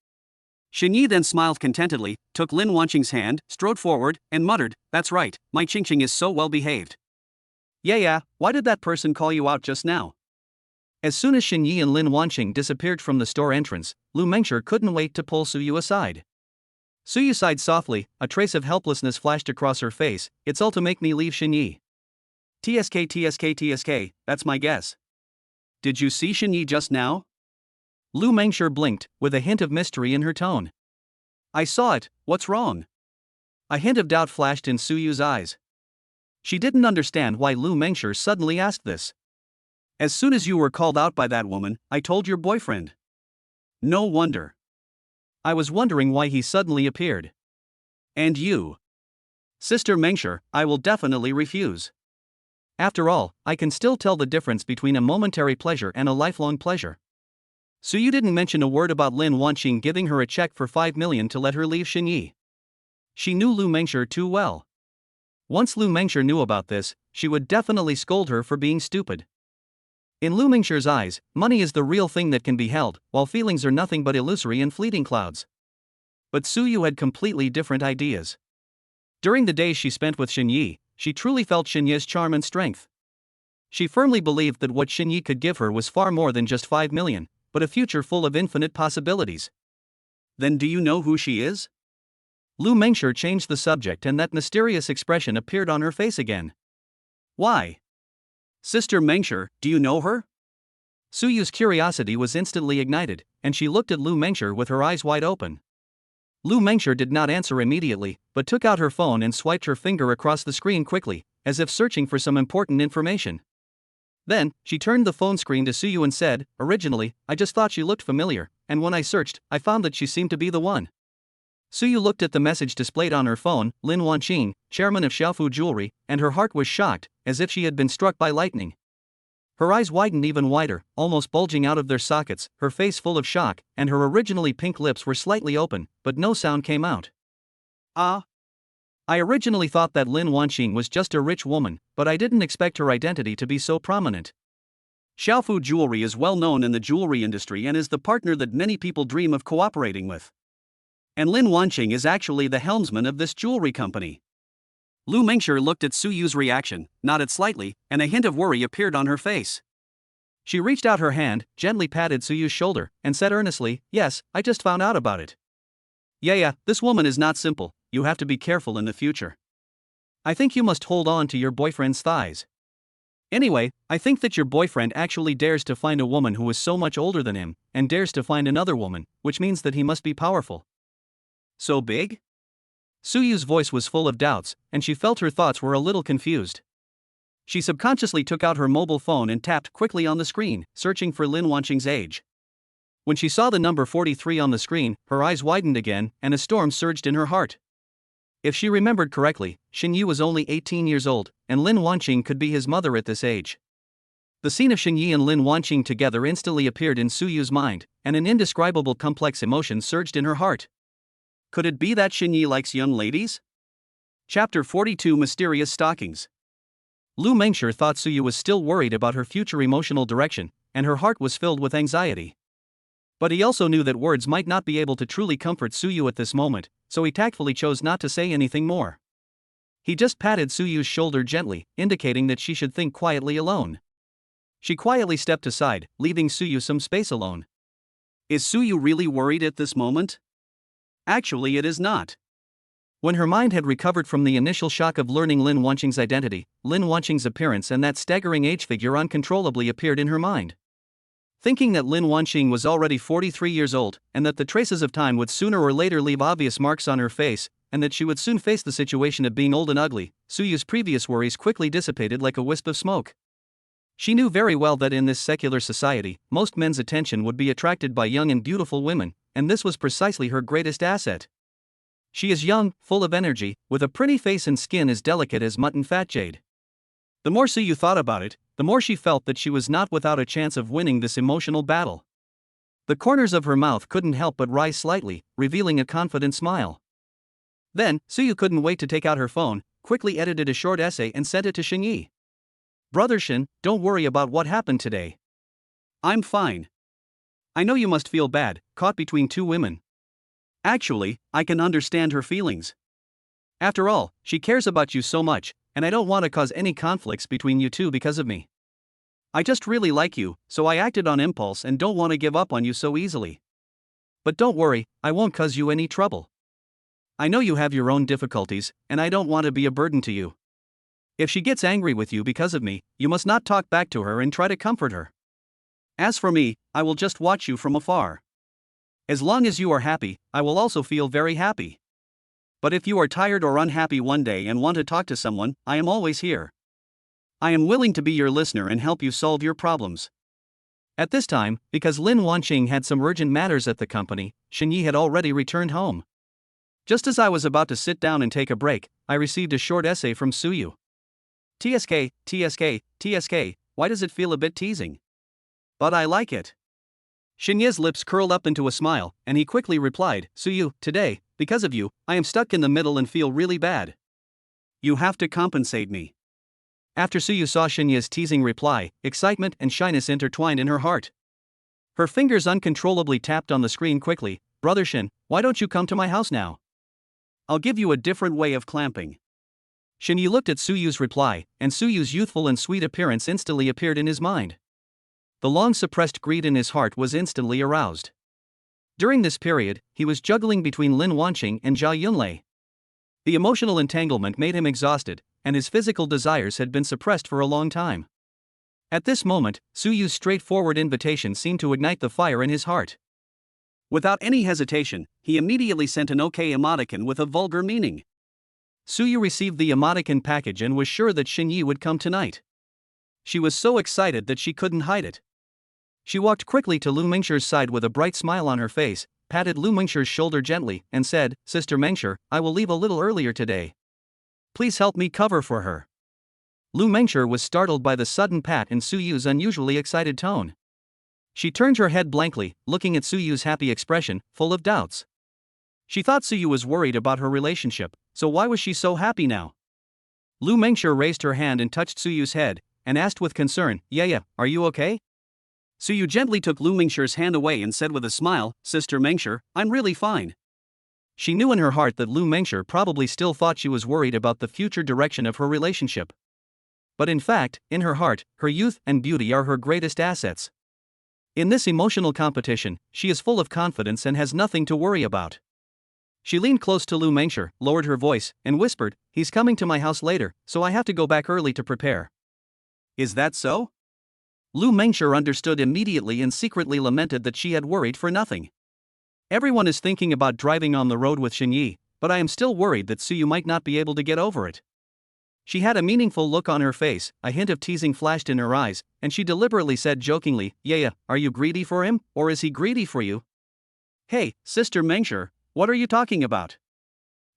Xinyi then smiled contentedly, took Lin Wanqing's hand, strode forward, and muttered, "That's right, my Xingxing is so well behaved." Yeah, why did that person call you out just now?" As soon as Xinyi and Lin Wanqing disappeared from the store entrance, Lu Mengshi couldn't wait to pull Suyu aside. Suyu sighed softly, a trace of helplessness flashed across her face. "It's all to make me leave Xinyi." TSK, that's my guess. Did you see Xinyi just now?" Lu Mengshi blinked, with a hint of mystery in her tone. "I saw it, what's wrong?" A hint of doubt flashed in Suyu's eyes. She didn't understand why Lu Mengshi suddenly asked this. "As soon as you were called out by that woman, I told your boyfriend." "No wonder. I was wondering why he suddenly appeared." "And you?" "Sister Mengshi, I will definitely refuse. After all, I can still tell the difference between a momentary pleasure and a lifelong pleasure." Suyu didn't mention a word about Lin Wanqing giving her a check for 5 million to let her leave Xinyi. She knew Lu Mengshi too well. Once Lu Mengshi knew about this, she would definitely scold her for being stupid. In Lu Mengshi's eyes, money is the real thing that can be held, while feelings are nothing but illusory and fleeting clouds. But Suyu had completely different ideas. During the days she spent with Xinyi, she truly felt Xinyi's charm and strength. She firmly believed that what Xinyi could give her was far more than just 5 million, but a future full of infinite possibilities. Then do you know who she is? Lu Mengshi changed the subject and that mysterious expression appeared on her face again. Why? Sister Mengshi, do you know her? Suyu's curiosity was instantly ignited, and she looked at Lu Mengshi with her eyes wide open. Lu Mengshi did not answer immediately, but took out her phone and swiped her finger across the screen quickly, as if searching for some important information. Then, she turned the phone screen to Suyu and said, "Originally, I just thought she looked familiar, and when I searched, I found that she seemed to be the one." Suyu looked at the message displayed on her phone, Lin Wanqing, chairman of Xiaofu Jewelry, and her heart was shocked, as if she had been struck by lightning. Her eyes widened even wider, almost bulging out of their sockets, her face full of shock, and her originally pink lips were slightly open, but no sound came out. "Ah. I originally thought that Lin Wanqing was just a rich woman, but I didn't expect her identity to be so prominent. Xiaofu Jewelry is well known in the jewelry industry and is the partner that many people dream of cooperating with. And Lin Wanqing is actually the helmsman of this jewelry company." Lu Mengshi looked at Suyu's reaction, nodded slightly, and a hint of worry appeared on her face. She reached out her hand, gently patted Suyu's shoulder, and said earnestly, "Yes, I just found out about it. Yeah, this woman is not simple, you have to be careful in the future. I think you must hold on to your boyfriend's thighs. Anyway, I think that your boyfriend actually dares to find a woman who is so much older than him, and dares to find another woman, which means that he must be powerful." "So big?" Suyu's voice was full of doubts, and she felt her thoughts were a little confused. She subconsciously took out her mobile phone and tapped quickly on the screen, searching for Lin Wanqing's age. When she saw the number 43 on the screen, her eyes widened again, and a storm surged in her heart. If she remembered correctly, Xinyi was only 18 years old, and Lin Wanqing could be his mother at this age. The scene of Xinyi and Lin Wanqing together instantly appeared in Suyu's mind, and an indescribable complex emotion surged in her heart. Could it be that Xinyi likes young ladies? Chapter 42 Mysterious Stockings. Lu Mengshi thought Suyu was still worried about her future emotional direction, and her heart was filled with anxiety. But he also knew that words might not be able to truly comfort Suyu at this moment, so he tactfully chose not to say anything more. He just patted Suyu's shoulder gently, indicating that she should think quietly alone. She quietly stepped aside, leaving Suyu some space alone. Is Suyu really worried at this moment? Actually, it is not. When her mind had recovered from the initial shock of learning Lin Wanqing's identity, Lin Wanqing's appearance and that staggering age figure uncontrollably appeared in her mind. Thinking that Lin Wanqing was already 43 years old, and that the traces of time would sooner or later leave obvious marks on her face, and that she would soon face the situation of being old and ugly, Suyu's previous worries quickly dissipated like a wisp of smoke. She knew very well that in this secular society, most men's attention would be attracted by young and beautiful women, and this was precisely her greatest asset. She is young, full of energy, with a pretty face and skin as delicate as mutton fat jade. The more Suyu thought about it, the more she felt that she was not without a chance of winning this emotional battle. The corners of her mouth couldn't help but rise slightly, revealing a confident smile. Then, Suyu couldn't wait to take out her phone, quickly edited a short essay and sent it to Xinyi. "Brother Shin, don't worry about what happened today. I'm fine. I know you must feel bad, caught between two women. Actually, I can understand her feelings. After all, she cares about you so much, and I don't want to cause any conflicts between you two because of me. I just really like you, so I acted on impulse and don't want to give up on you so easily. But don't worry, I won't cause you any trouble. I know you have your own difficulties, and I don't want to be a burden to you. If she gets angry with you because of me, you must not talk back to her and try to comfort her. As for me, I will just watch you from afar. As long as you are happy, I will also feel very happy. But if you are tired or unhappy one day and want to talk to someone, I am always here. I am willing to be your listener and help you solve your problems." At this time, because Lin Wanqing had some urgent matters at the company, Xinyi had already returned home. Just as I was about to sit down and take a break, I received a short essay from Suyu. TSK, why does it feel a bit teasing? But I like it. Xinye's lips curled up into a smile, and he quickly replied, "Suyu, today, because of you, I am stuck in the middle and feel really bad. You have to compensate me." After Suyu saw Xinye's teasing reply, excitement and shyness intertwined in her heart. Her fingers uncontrollably tapped on the screen quickly. "Brother Xin, why don't you come to my house now? I'll give you a different way of clamping." Xinyi looked at Suyu's reply, and Suyu's youthful and sweet appearance instantly appeared in his mind. the long-suppressed greed in his heart was instantly aroused. During this period, he was juggling between Lin Wanqing and Jia Yunlei. The emotional entanglement made him exhausted, and his physical desires had been suppressed for a long time. At this moment, Suyu's straightforward invitation seemed to ignite the fire in his heart. Without any hesitation, he immediately sent an OK emoticon with a vulgar meaning. Suyu received the emoticon package and was sure that Xinyi would come tonight. She was so excited that she couldn't hide it. She walked quickly to Lu Mingxi's side with a bright smile on her face, patted Lu Mingxi's shoulder gently, and said, "Sister Mingxi, I will leave a little earlier today. Please help me cover for her." Lu Mingxi was startled by the sudden pat in Suyu's unusually excited tone. She turned her head blankly, looking at Suyu's happy expression, full of doubts. She thought Suyu was worried about her relationship, so why was she so happy now? Lu Mingxi raised her hand and touched Suyu's head, and asked with concern, "Yeah, are you okay?" Suyu gently took Lu Mingxi's hand away and said with a smile, "Sister Mingxi, I'm really fine." She knew in her heart that Lu Mingxi probably still thought she was worried about the future direction of her relationship. But in fact, in her heart, her youth and beauty are her greatest assets. In this emotional competition, she is full of confidence and has nothing to worry about. She leaned close to Lu Mingxi, lowered her voice, and whispered, "He's coming to my house later, so I have to go back early to prepare." "Is that so?" Lu Mingxi understood immediately and secretly lamented that she had worried for nothing. "Everyone is thinking about driving on the road with Xinyi, but I am still worried that Suyu might not be able to get over it." She had a meaningful look on her face, a hint of teasing flashed in her eyes, and she deliberately said jokingly, "Yeah, are you greedy for him, or is he greedy for you?" "Hey, Sister Mingxi, what are you talking about?"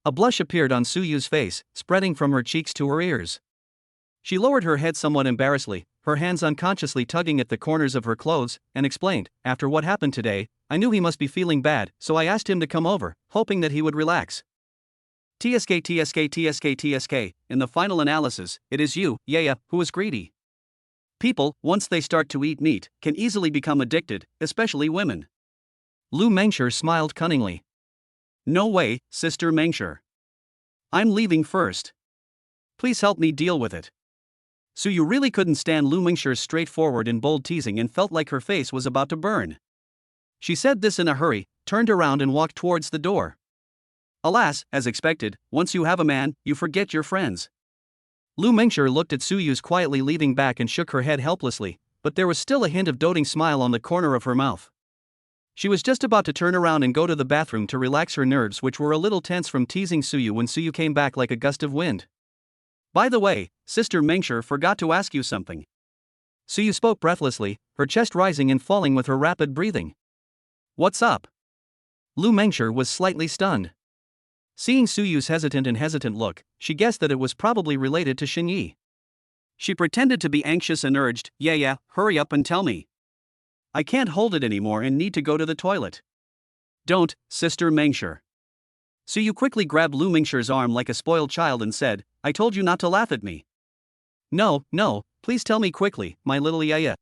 A blush appeared on Suyu's face, spreading from her cheeks to her ears. She lowered her head somewhat embarrassedly, her hands unconsciously tugging at the corners of her clothes, and explained, "After what happened today, I knew he must be feeling bad, so I asked him to come over, hoping that he would relax." TSK. In the final analysis, it is you, yeah, who is greedy. People, once they start to eat meat, can easily become addicted, especially women. Lu Mingxi smiled cunningly. "No way, Sister Mingxi. I'm leaving first. Please help me deal with it." Suyu really couldn't stand Lu Mingxi's straightforward and bold teasing and felt like her face was about to burn. She said this in a hurry, turned around and walked towards the door. Alas, as expected, once you have a man, you forget your friends. Lu Mingxi looked at Suyu's quietly leaving back and shook her head helplessly, but there was still a hint of doting smile on the corner of her mouth. She was just about to turn around and go to the bathroom to relax her nerves, which were a little tense from teasing Suyu, when Suyu came back like a gust of wind. "By the way, Sister Mingxi forgot to ask you something." Suyu spoke breathlessly, her chest rising and falling with her rapid breathing. "What's up?" Lu Mingxi was slightly stunned. Seeing Suyu's hesitant look, she guessed that it was probably related to Xinyi. She pretended to be anxious and urged, Yeah, hurry up and tell me. I can't hold it anymore and need to go to the toilet." "Don't, Sister Mingxi." Suyu quickly grabbed Lu Mingxi's arm like a spoiled child and said, "I told you not to laugh at me." No, please tell me quickly, my little yaya.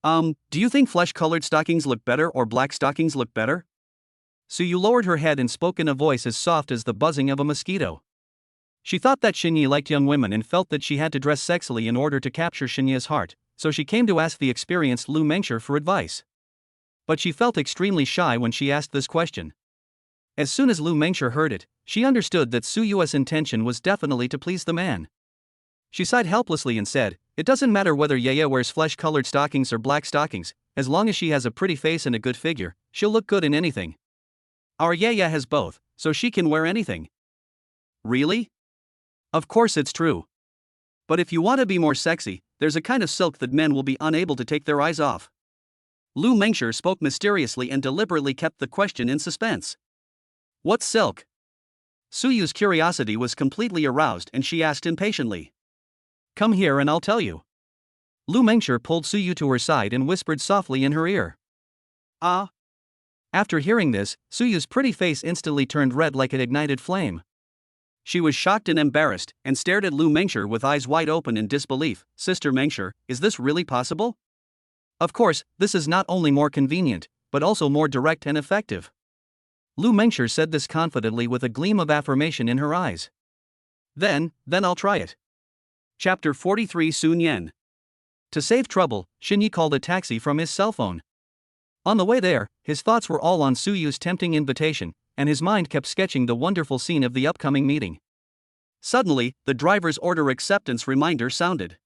Do you think flesh-colored stockings look better or black stockings look better?" Suyu lowered her head and spoke in a voice as soft as the buzzing of a mosquito. She thought that Xinyi liked young women and felt that she had to dress sexily in order to capture Xinyi's heart, so she came to ask the experienced Lu Mingxi for advice. But she felt extremely shy when she asked this question. As soon as Lu Mingxi heard it, she understood that Suyu's intention was definitely to please the man. She sighed helplessly and said, "It doesn't matter whether Yaya wears flesh-colored stockings or black stockings, as long as she has a pretty face and a good figure, she'll look good in anything. Our Yaya has both, so she can wear anything." "Really?" "Of course it's true. But if you want to be more sexy, there's a kind of silk that men will be unable to take their eyes off." Lu Mingxi spoke mysteriously and deliberately kept the question in suspense. "What silk?" Suyu's curiosity was completely aroused and she asked impatiently. "Come here and I'll tell you." Lu Mingxi pulled Suyu to her side and whispered softly in her ear. "Ah." After hearing this, Suyu's pretty face instantly turned red like an ignited flame. She was shocked and embarrassed, and stared at Lu Mingxi with eyes wide open in disbelief. "Sister Mingxi, is this really possible?" "Of course, this is not only more convenient, but also more direct and effective." Lu Mingxi said this confidently with a gleam of affirmation in her eyes. Then I'll try it." Chapter 43 Sunun Yen. To save trouble, Shini called a taxi from his cell phone. On the way there, his thoughts were all on Suyu's tempting invitation, and his mind kept sketching the wonderful scene of the upcoming meeting. Suddenly, the driver's order acceptance reminder sounded.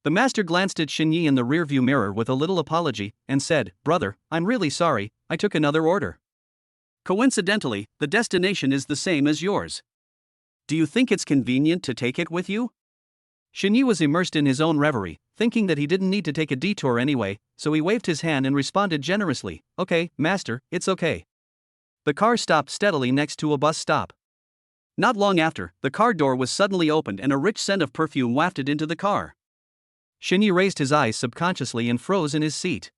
The master glanced at Shini in the rearview mirror with a little apology and said, "Brother, I'm really sorry, I took another order. Coincidentally, the destination is the same as yours. Do you think it's convenient to take it with you?" Shini was immersed in his own reverie, thinking that he didn't need to take a detour anyway, so he waved his hand and responded generously, "Okay, master, it's okay." The car stopped steadily next to a bus stop. Not long after, the car door was suddenly opened and a rich scent of perfume wafted into the car. Shini raised his eyes subconsciously and froze in his seat.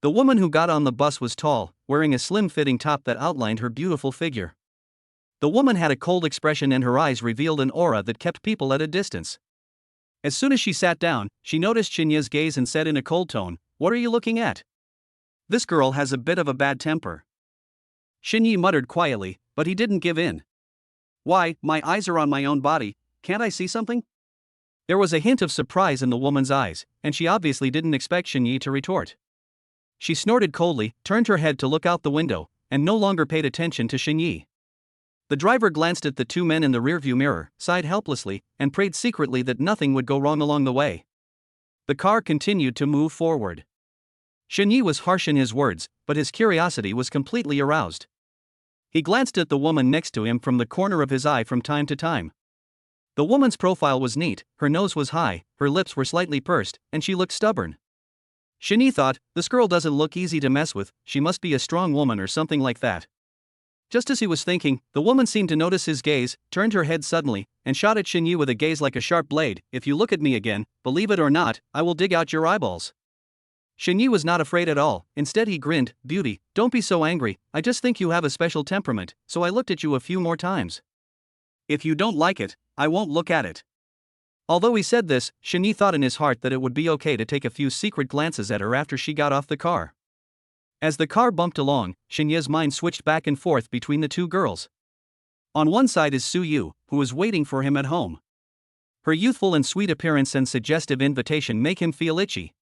The woman who got on the bus was tall, wearing a slim-fitting top that outlined her beautiful figure. The woman had a cold expression and her eyes revealed an aura that kept people at a distance. As soon as she sat down, she noticed Shinya's gaze and said in a cold tone, "What are you looking at? This girl has a bit of a bad temper." Shinya muttered quietly, but he didn't give in. "Why, my eyes are on my own body, can't I see something?" There was a hint of surprise in the woman's eyes, and she obviously didn't expect Shinya to retort. She snorted coldly, turned her head to look out the window, and no longer paid attention to Shinya. The driver glanced at the two men in the rearview mirror, sighed helplessly, and prayed secretly that nothing would go wrong along the way. The car continued to move forward. Shinya was harsh in his words, but his curiosity was completely aroused. He glanced at the woman next to him from the corner of his eye from time to time. The woman's profile was neat, her nose was high, her lips were slightly pursed, and she looked stubborn. Shini thought, "This girl doesn't look easy to mess with, she must be a strong woman or something like that." Just as he was thinking, the woman seemed to notice his gaze, turned her head suddenly, and shot at Shinyi with a gaze like a sharp blade. "If you look at me again, believe it or not, I will dig out your eyeballs." Shinyi was not afraid at all, instead he grinned, "Beauty, don't be so angry, I just think you have a special temperament, so I looked at you a few more times. If you don't like it, I won't look at it." Although he said this, Shinyi thought in his heart that it would be okay to take a few secret glances at her after she got off the car. As the car bumped along, Shinya's mind switched back and forth between the two girls. On one side is Suyu, who was waiting for him at home. Her youthful and sweet appearance and suggestive invitation make him feel itchy.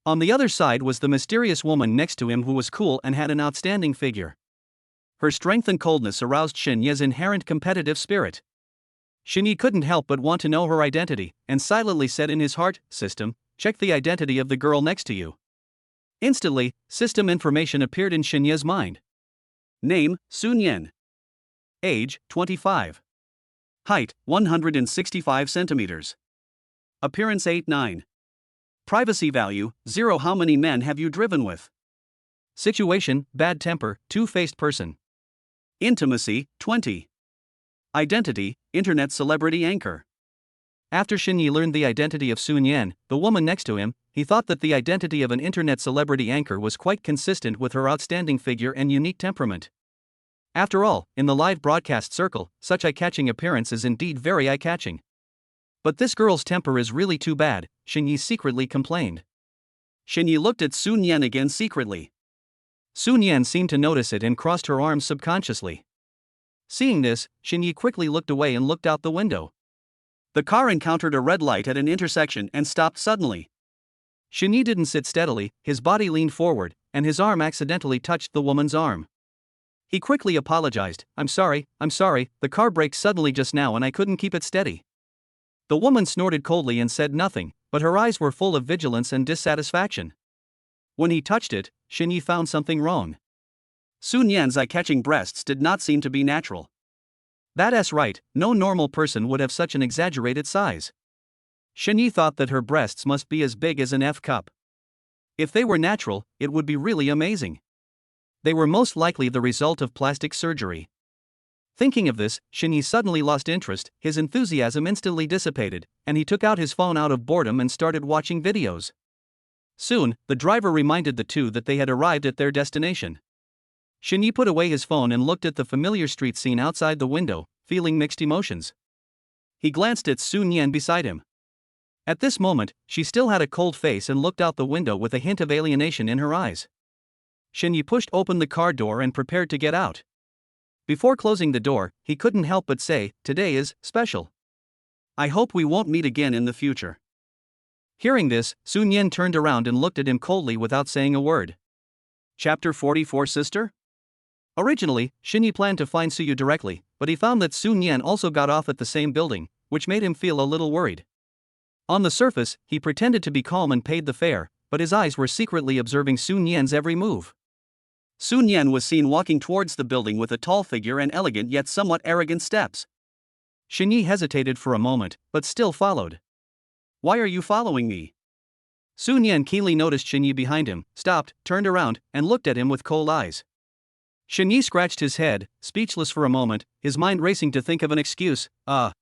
On the other side was the mysterious woman next to him who was cool and had an outstanding figure. Her strength and coldness aroused Shinya's inherent competitive spirit. Shinyi couldn't help but want to know her identity, and silently said in his heart, "System, check the identity of the girl next to you." Instantly, system information appeared in Shinya's mind. Name, Sunun Yen. Age, 25. Height, 165 centimeters. Appearance 8'9". Privacy value, 0. How many men have you driven with? Situation, bad temper, two-faced person. Intimacy, 20. Identity, internet celebrity anchor. After Shinyi learned the identity of Sunun Yen, the woman next to him, he thought that the identity of an internet celebrity anchor was quite consistent with her outstanding figure and unique temperament. After all, in the live broadcast circle, such eye-catching appearance is indeed very eye-catching. But this girl's temper is really too bad, Shinyi secretly complained. Shinyi looked at Sunun Yen again secretly. Sunun Yen seemed to notice it and crossed her arms subconsciously. Seeing this, Shinyi quickly looked away and looked out the window. The car encountered a red light at an intersection and stopped suddenly. Shinyi didn't sit steadily, his body leaned forward, and his arm accidentally touched the woman's arm. He quickly apologized, I'm sorry, the car braked suddenly just now and I couldn't keep it steady." The woman snorted coldly and said nothing, but her eyes were full of vigilance and dissatisfaction. When he touched it, Shinyi found something wrong. Sunun Yen's eye-catching breasts did not seem to be natural. That's right, no normal person would have such an exaggerated size. Shinyi thought that her breasts must be as big as an F cup. If they were natural, it would be really amazing. They were most likely the result of plastic surgery. Thinking of this, Shinyi suddenly lost interest, his enthusiasm instantly dissipated, and he took out his phone out of boredom and started watching videos. Soon, the driver reminded the two that they had arrived at their destination. Shinyi put away his phone and looked at the familiar street scene outside the window, feeling mixed emotions. He glanced at Sunun Yen beside him. At this moment, she still had a cold face and looked out the window with a hint of alienation in her eyes. Shinyi pushed open the car door and prepared to get out. Before closing the door, he couldn't help but say, "Today is special. I hope we won't meet again in the future." Hearing this, Sunun Yen turned around and looked at him coldly without saying a word. Chapter 44 Sister? Originally, Shini planned to find Suyu directly, but he found that Sunun Yen also got off at the same building, which made him feel a little worried. On the surface, he pretended to be calm and paid the fare, but his eyes were secretly observing Sunun Yen's every move. Sunun Yen was seen walking towards the building with a tall figure and elegant yet somewhat arrogant steps. Shini hesitated for a moment, but still followed. Why are you following me? Sunun Yen keenly noticed Shini behind him, stopped, turned around, and looked at him with cold eyes. Shini scratched his head, speechless for a moment, his mind racing to think of an excuse. I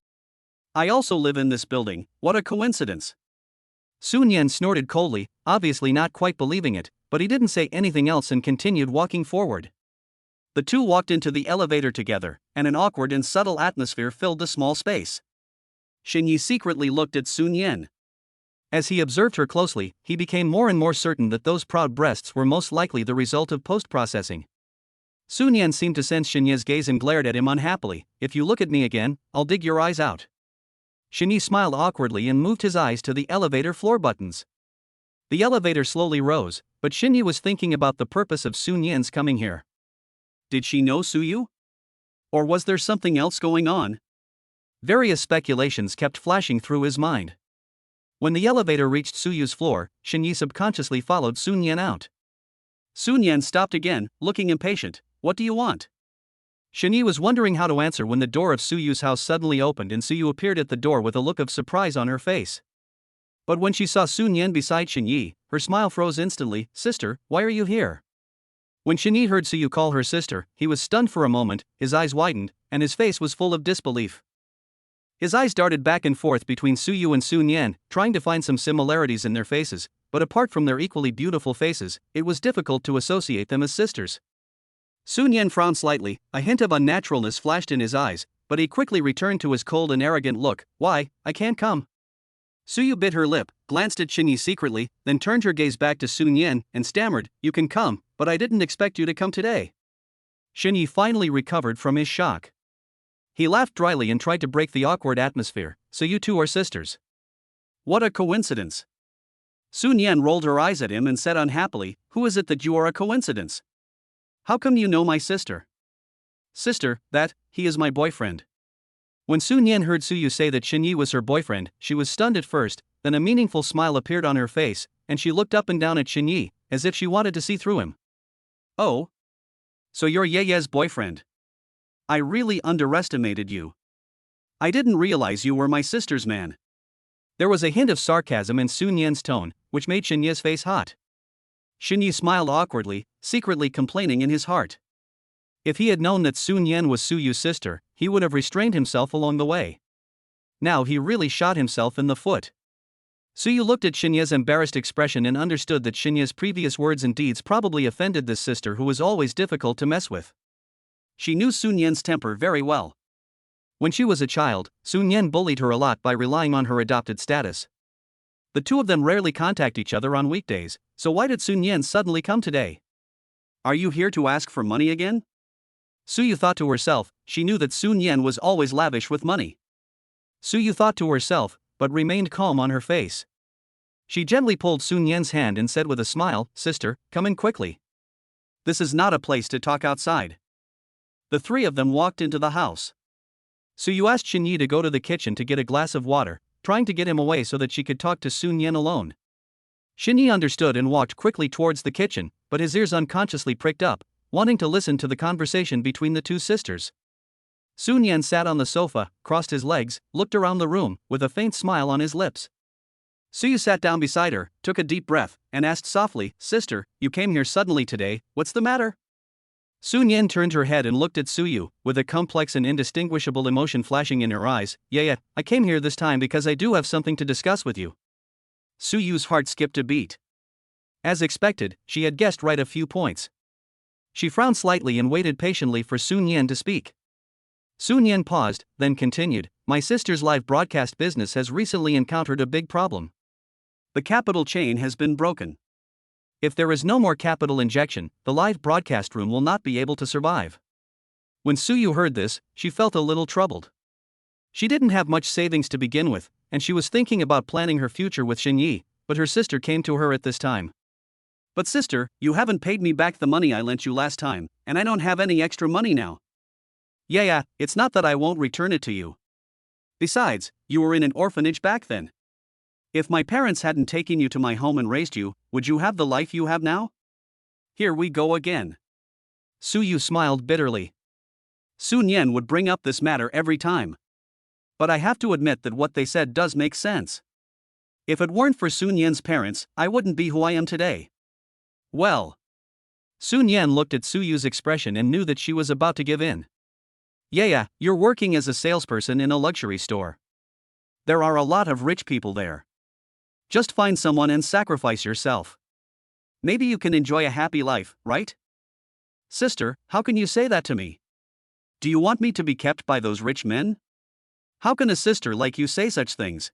also live in this building, what a coincidence. Sunun Yen snorted coldly, obviously not quite believing it, but he didn't say anything else and continued walking forward. The two walked into the elevator together, and an awkward and subtle atmosphere filled the small space. Shini secretly looked at Sunun Yen. As he observed her closely, he became more and more certain that those proud breasts were most likely the result of post-processing. Sunun Yen seemed to sense Shini's gaze and glared at him unhappily. If you look at me again, I'll dig your eyes out. Shini smiled awkwardly and moved his eyes to the elevator floor buttons. The elevator slowly rose, but Shini was thinking about the purpose of Sunun Yen's coming here. Did she know Suyu? Or was there something else going on? Various speculations kept flashing through his mind. When the elevator reached Suyu's floor, Shini subconsciously followed Sunun Yen out. Sunun Yen stopped again, looking impatient. What do you want? Shini was wondering how to answer when the door of Suyu's house suddenly opened and Suyu appeared at the door with a look of surprise on her face. But when she saw Sunun Yen beside Shini, her smile froze instantly. Sister, why are you here? When Shini heard Suyu call her sister, he was stunned for a moment, his eyes widened, and his face was full of disbelief. His eyes darted back and forth between Suyu and Sunun Yen, trying to find some similarities in their faces, but apart from their equally beautiful faces, it was difficult to associate them as sisters. Sunun Yen frowned slightly, a hint of unnaturalness flashed in his eyes, but he quickly returned to his cold and arrogant look. Why, I can't come. Suyu bit her lip, glanced at Shini secretly, then turned her gaze back to Sunun Yen, and stammered, You can come, but I didn't expect you to come today. Shini finally recovered from his shock. He laughed dryly and tried to break the awkward atmosphere. So you two are sisters. What a coincidence. Sunun Yen rolled her eyes at him and said unhappily, Who is it that you are a coincidence? How come you know my sister? Sister, he is my boyfriend. When Sunun Yen heard Suyu say that Shini was her boyfriend, she was stunned at first, then a meaningful smile appeared on her face, and she looked up and down at Shini, as if she wanted to see through him. Oh? So you're Ye's boyfriend? I really underestimated you. I didn't realize you were my sister's man. There was a hint of sarcasm in Sunun Yen's tone, which made Shini's face hot. Shini smiled awkwardly, secretly complaining in his heart. If he had known that Sunun Yen was Suyu's sister, he would have restrained himself along the way. Now he really shot himself in the foot. Suyu looked at Shini's embarrassed expression and understood that Shini's previous words and deeds probably offended this sister who was always difficult to mess with. She knew Sunun Yen's temper very well. When she was a child, Sunun Yen bullied her a lot by relying on her adopted status. The two of them rarely contact each other on weekdays, so why did Sunun Yen suddenly come today? Are you here to ask for money again? Suyu thought to herself. She knew that Sunun Yen was always lavish with money. Suyu thought to herself, but remained calm on her face. She gently pulled Sunun Yen's hand and said with a smile, Sister, come in quickly. This is not a place to talk outside. The three of them walked into the house. Suyu asked Shini to go to the kitchen to get a glass of water, trying to get him away so that she could talk to Sunun Yen alone. Shini understood and walked quickly towards the kitchen, but his ears unconsciously pricked up, wanting to listen to the conversation between the two sisters. Sunun Yen sat on the sofa, crossed his legs, looked around the room, with a faint smile on his lips. Suyu sat down beside her, took a deep breath, and asked softly, Sister, you came here suddenly today, what's the matter? Sunun Yen turned her head and looked at Suyu, with a complex and indistinguishable emotion flashing in her eyes. Yeah, I came here this time because I do have something to discuss with you. Suyu's heart skipped a beat. As expected, she had guessed right a few points. She frowned slightly and waited patiently for Sunun Yen to speak. Sunun Yen paused, then continued, My sister's live broadcast business has recently encountered a big problem. The capital chain has been broken. If there is no more capital injection, the live broadcast room will not be able to survive. When Suyu heard this, she felt a little troubled. She didn't have much savings to begin with, and she was thinking about planning her future with Xinyi, but her sister came to her at this time. But sister, you haven't paid me back the money I lent you last time, and I don't have any extra money now. Yeah, it's not that I won't return it to you. Besides, you were in an orphanage back then. If my parents hadn't taken you to my home and raised you, would you have the life you have now? Here we go again. Suyu smiled bitterly. Sunun Yen would bring up this matter every time. But I have to admit that what they said does make sense. If it weren't for Sunun Yen's parents, I wouldn't be who I am today. Well. Sunun Yen looked at Suyu's expression and knew that she was about to give in. Yeah, you're working as a salesperson in a luxury store. There are a lot of rich people there. Just find someone and sacrifice yourself. Maybe you can enjoy a happy life, right? Sister, how can you say that to me? Do you want me to be kept by those rich men? How can a sister like you say such things?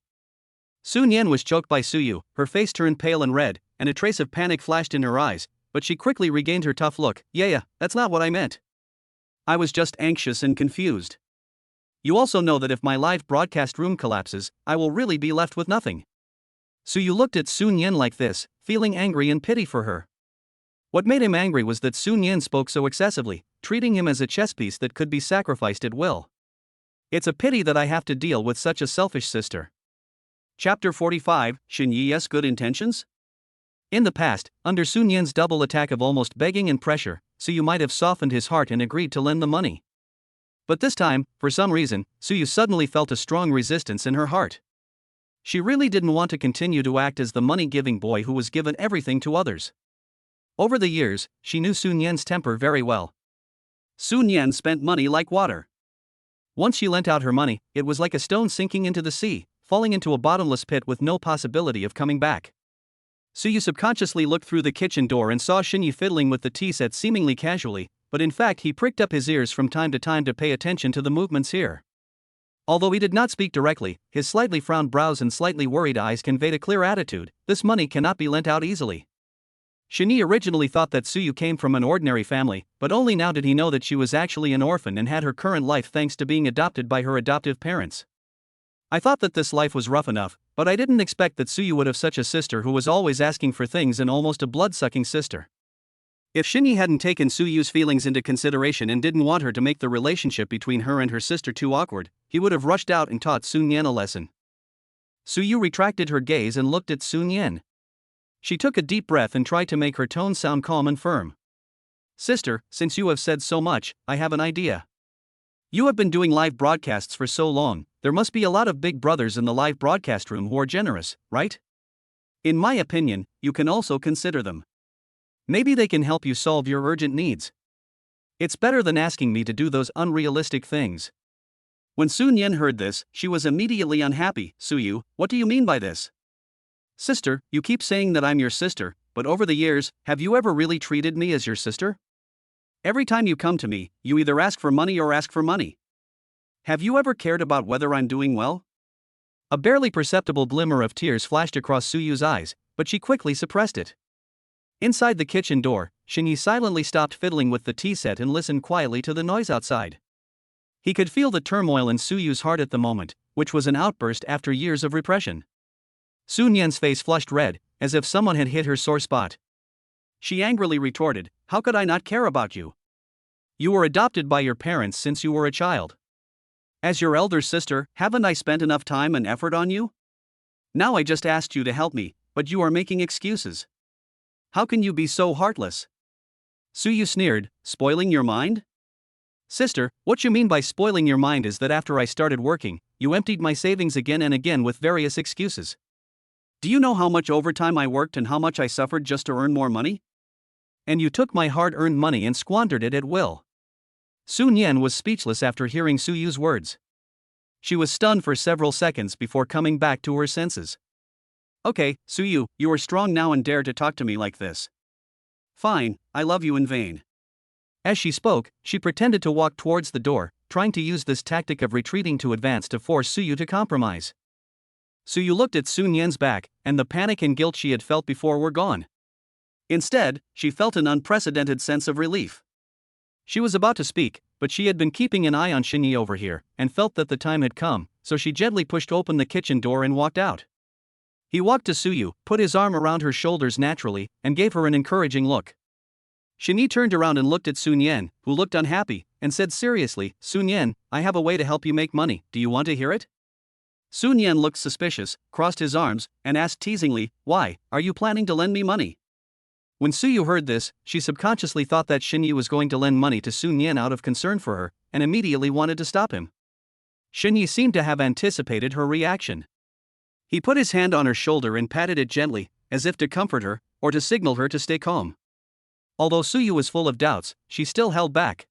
Sunun Yen was choked by Suyu, her face turned pale and red, and a trace of panic flashed in her eyes, but she quickly regained her tough look. Yeah, that's not what I meant. I was just anxious and confused. You also know that if my live broadcast room collapses, I will really be left with nothing. Suyu looked at Sunun Yen like this, feeling angry and pity for her. What made him angry was that Sunun Yen spoke so excessively, treating him as a chess piece that could be sacrificed at will. It's a pity that I have to deal with such a selfish sister. Chapter 45, Xinyi's Good Intentions? In the past, under Sunun Yen's double attack of almost begging and pressure, Suyu might have softened his heart and agreed to lend the money. But this time, for some reason, Suyu suddenly felt a strong resistance in her heart. She really didn't want to continue to act as the money-giving boy who was given everything to others. Over the years, she knew Sunun Yen's temper very well. Sunun Yen spent money like water. Once she lent out her money, it was like a stone sinking into the sea, falling into a bottomless pit with no possibility of coming back. Suyu subconsciously looked through the kitchen door and saw Xinyi fiddling with the tea set seemingly casually, but in fact he pricked up his ears from time to pay attention to the movements here. Although he did not speak directly, his slightly frowned brows and slightly worried eyes conveyed a clear attitude: this money cannot be lent out easily. Xinyi originally thought that Suyu came from an ordinary family, but only now did he know that she was actually an orphan and had her current life thanks to being adopted by her adoptive parents. I thought that this life was rough enough, but I didn't expect that Suyu would have such a sister who was always asking for things and almost a blood-sucking sister. If Xinyi hadn't taken Suyu's feelings into consideration and didn't want her to make the relationship between her and her sister too awkward, he would have rushed out and taught Sunun Yen a lesson. Suyu retracted her gaze and looked at Sunun Yen. She took a deep breath and tried to make her tone sound calm and firm. Sister, since you have said so much, I have an idea. You have been doing live broadcasts for so long, there must be a lot of big brothers in the live broadcast room who are generous, right? In my opinion, you can also consider them. Maybe they can help you solve your urgent needs. It's better than asking me to do those unrealistic things. When Sunun Yen heard this, she was immediately unhappy. Suyu, what do you mean by this? Sister, you keep saying that I'm your sister, but over the years, have you ever really treated me as your sister? Every time you come to me, you either ask for money or ask for money. Have you ever cared about whether I'm doing well? A barely perceptible glimmer of tears flashed across Suyu's eyes, but she quickly suppressed it. Inside the kitchen door, Xinyi silently stopped fiddling with the tea set and listened quietly to the noise outside. He could feel the turmoil in Suyu's heart at the moment, which was an outburst after years of repression. Sunun Yen's face flushed red, as if someone had hit her sore spot. She angrily retorted, "How could I not care about you? You were adopted by your parents since you were a child. As your elder sister, haven't I spent enough time and effort on you? Now I just asked you to help me, but you are making excuses. How can you be so heartless?" Suyu sneered, "Spoiling your mind?" Sister, what you mean by spoiling your mind is that after I started working, you emptied my savings again and again with various excuses. Do you know how much overtime I worked and how much I suffered just to earn more money? And you took my hard-earned money and squandered it at will. Sunun Yen was speechless after hearing Suyu's words. She was stunned for several seconds before coming back to her senses. Okay, Suyu, you are strong now and dare to talk to me like this. Fine, I love you in vain. As she spoke, she pretended to walk towards the door, trying to use this tactic of retreating to advance to force Suyu to compromise. Suyu looked at Sunun Yen's back, and the panic and guilt she had felt before were gone. Instead, she felt an unprecedented sense of relief. She was about to speak, but she had been keeping an eye on Xinyi over here, and felt that the time had come, so she gently pushed open the kitchen door and walked out. He walked to Suyu, put his arm around her shoulders naturally, and gave her an encouraging look. Shini turned around and looked at Sun Yen, who looked unhappy, and said seriously, Sun Yen, I have a way to help you make money, do you want to hear it? Sun Yen looked suspicious, crossed his arms, and asked teasingly, why, are you planning to lend me money? When Suyu heard this, she subconsciously thought that Shini was going to lend money to Sun Yen out of concern for her, and immediately wanted to stop him. Shini seemed to have anticipated her reaction. He put his hand on her shoulder and patted it gently, as if to comfort her, or to signal her to stay calm. Although Suyu was full of doubts, she still held back.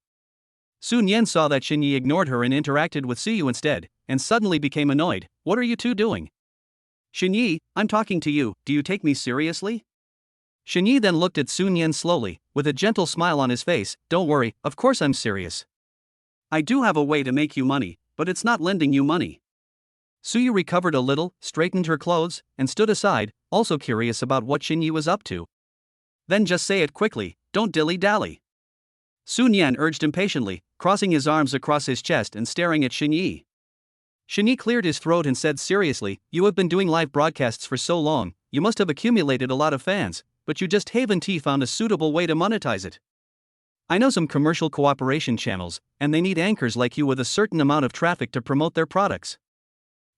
Sun Yen saw that Shini ignored her and interacted with Suyu instead, and suddenly became annoyed. What are you two doing? Shini, I'm talking to you, do you take me seriously? Shini then looked at Sun Yen slowly, with a gentle smile on his face. Don't worry, of course I'm serious. I do have a way to make you money, but it's not lending you money. Suyu recovered a little, straightened her clothes, and stood aside, also curious about what Shini was up to. Then just say it quickly, don't dilly-dally. Sun Yen urged impatiently, crossing his arms across his chest and staring at Shini. Shini cleared his throat and said seriously, you have been doing live broadcasts for so long, you must have accumulated a lot of fans, but you just haven't found a suitable way to monetize it. I know some commercial cooperation channels, and they need anchors like you with a certain amount of traffic to promote their products.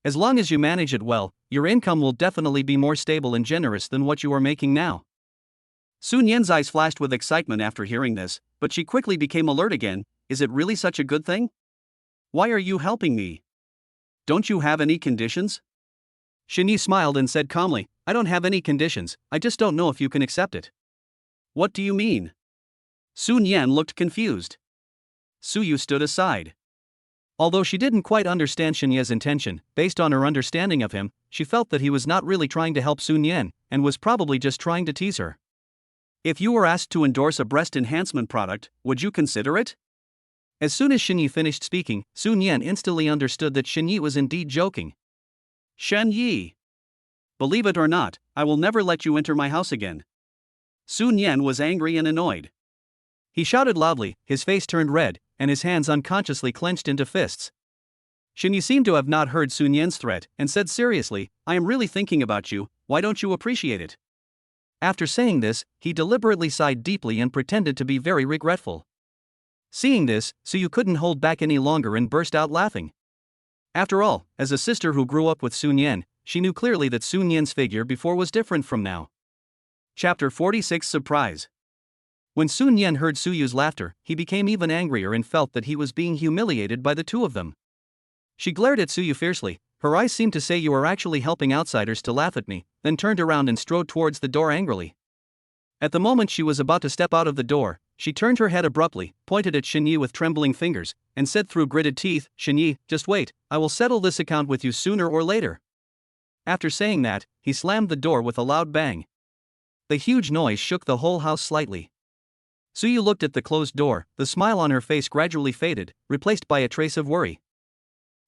As long as you manage it well, your income will definitely be more stable and generous than what you are making now. Sun Yen's eyes flashed with excitement after hearing this, but she quickly became alert again. Is it really such a good thing? Why are you helping me? Don't you have any conditions? Shini smiled and said calmly, I don't have any conditions, I just don't know if you can accept it. What do you mean? Sun Yen looked confused. Suyu stood aside. Although she didn't quite understand Shinya's intention, based on her understanding of him, she felt that he was not really trying to help Sun Yen, and was probably just trying to tease her. If you were asked to endorse a breast enhancement product, would you consider it? As soon as Shini finished speaking, Sun Yen instantly understood that Shini was indeed joking. Shen Yi. Believe it or not, I will never let you enter my house again. Sun Yen was angry and annoyed. He shouted loudly, his face turned red, and his hands unconsciously clenched into fists. Shini seemed to have not heard Sun Yen's threat, and said seriously, I am really thinking about you, why don't you appreciate it? After saying this, he deliberately sighed deeply and pretended to be very regretful. Seeing this, Suyu couldn't hold back any longer and burst out laughing. After all, as a sister who grew up with Sun Yen, she knew clearly that Sun Yen's figure before was different from now. Chapter 46 Surprise. When Sun Yen heard Suyu's laughter, he became even angrier and felt that he was being humiliated by the two of them. She glared at Suyu fiercely, her eyes seemed to say you are actually helping outsiders to laugh at me, then turned around and strode towards the door angrily. At the moment she was about to step out of the door, she turned her head abruptly, pointed at Shinyi with trembling fingers, and said through gritted teeth, Shinyi, just wait, I will settle this account with you sooner or later. After saying that, he slammed the door with a loud bang. The huge noise shook the whole house slightly. Suyu looked at the closed door, the smile on her face gradually faded, replaced by a trace of worry.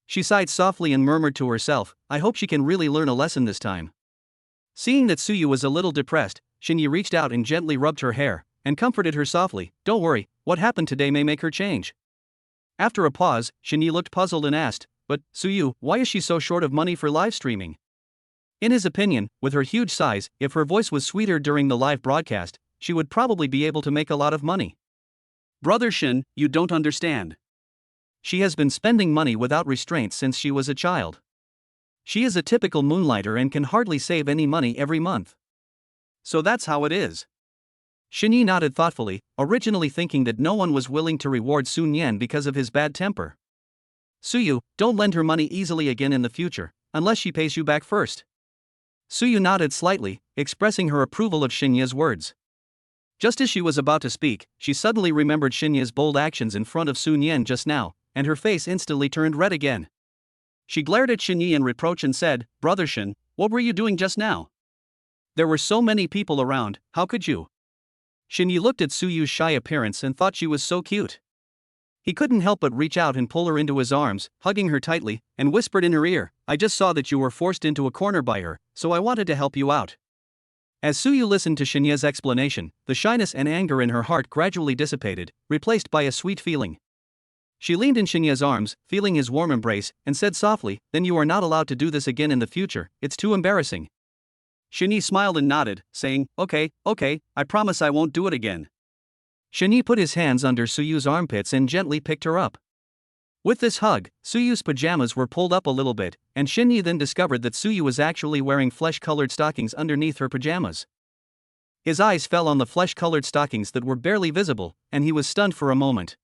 She sighed softly and murmured to herself, I hope she can really learn a lesson this time. Seeing that Suyu was a little depressed, Shinyi reached out and gently rubbed her hair, and comforted her softly, don't worry, what happened today may make her change. After a pause, Shinyi looked puzzled and asked, but, Suyu, why is she so short of money for live streaming? In his opinion, with her huge size, if her voice was sweeter during the live broadcast, she would probably be able to make a lot of money. Brother Shin, you don't understand. She has been spending money without restraint since she was a child. She is a typical moonlighter and can hardly save any money every month. So that's how it is. Shinyi nodded thoughtfully, originally thinking that no one was willing to reward Sun Yen because of his bad temper. Suyu, don't lend her money easily again in the future, unless she pays you back first. Suyu nodded slightly, expressing her approval of Shinya's words. Just as she was about to speak, she suddenly remembered Shinya's bold actions in front of Sun Yen just now, and her face instantly turned red again. She glared at Shinyi in reproach and said, Brother Shin, what were you doing just now? There were so many people around, how could you? Shinyi looked at Suyu's shy appearance and thought she was so cute. He couldn't help but reach out and pull her into his arms, hugging her tightly, and whispered in her ear, I just saw that you were forced into a corner by her, so I wanted to help you out. As Suyu listened to Shinya's explanation, the shyness and anger in her heart gradually dissipated, replaced by a sweet feeling. She leaned in Shinya's arms, feeling his warm embrace, and said softly, "Then you are not allowed to do this again in the future, it's too embarrassing." Shini smiled and nodded, saying, okay, I promise I won't do it again." Shini put his hands under Suyu's armpits and gently picked her up. With this hug, Suyu's pajamas were pulled up a little bit, and Shini then discovered that Suyu was actually wearing flesh-colored stockings underneath her pajamas. His eyes fell on the flesh-colored stockings that were barely visible, and he was stunned for a moment.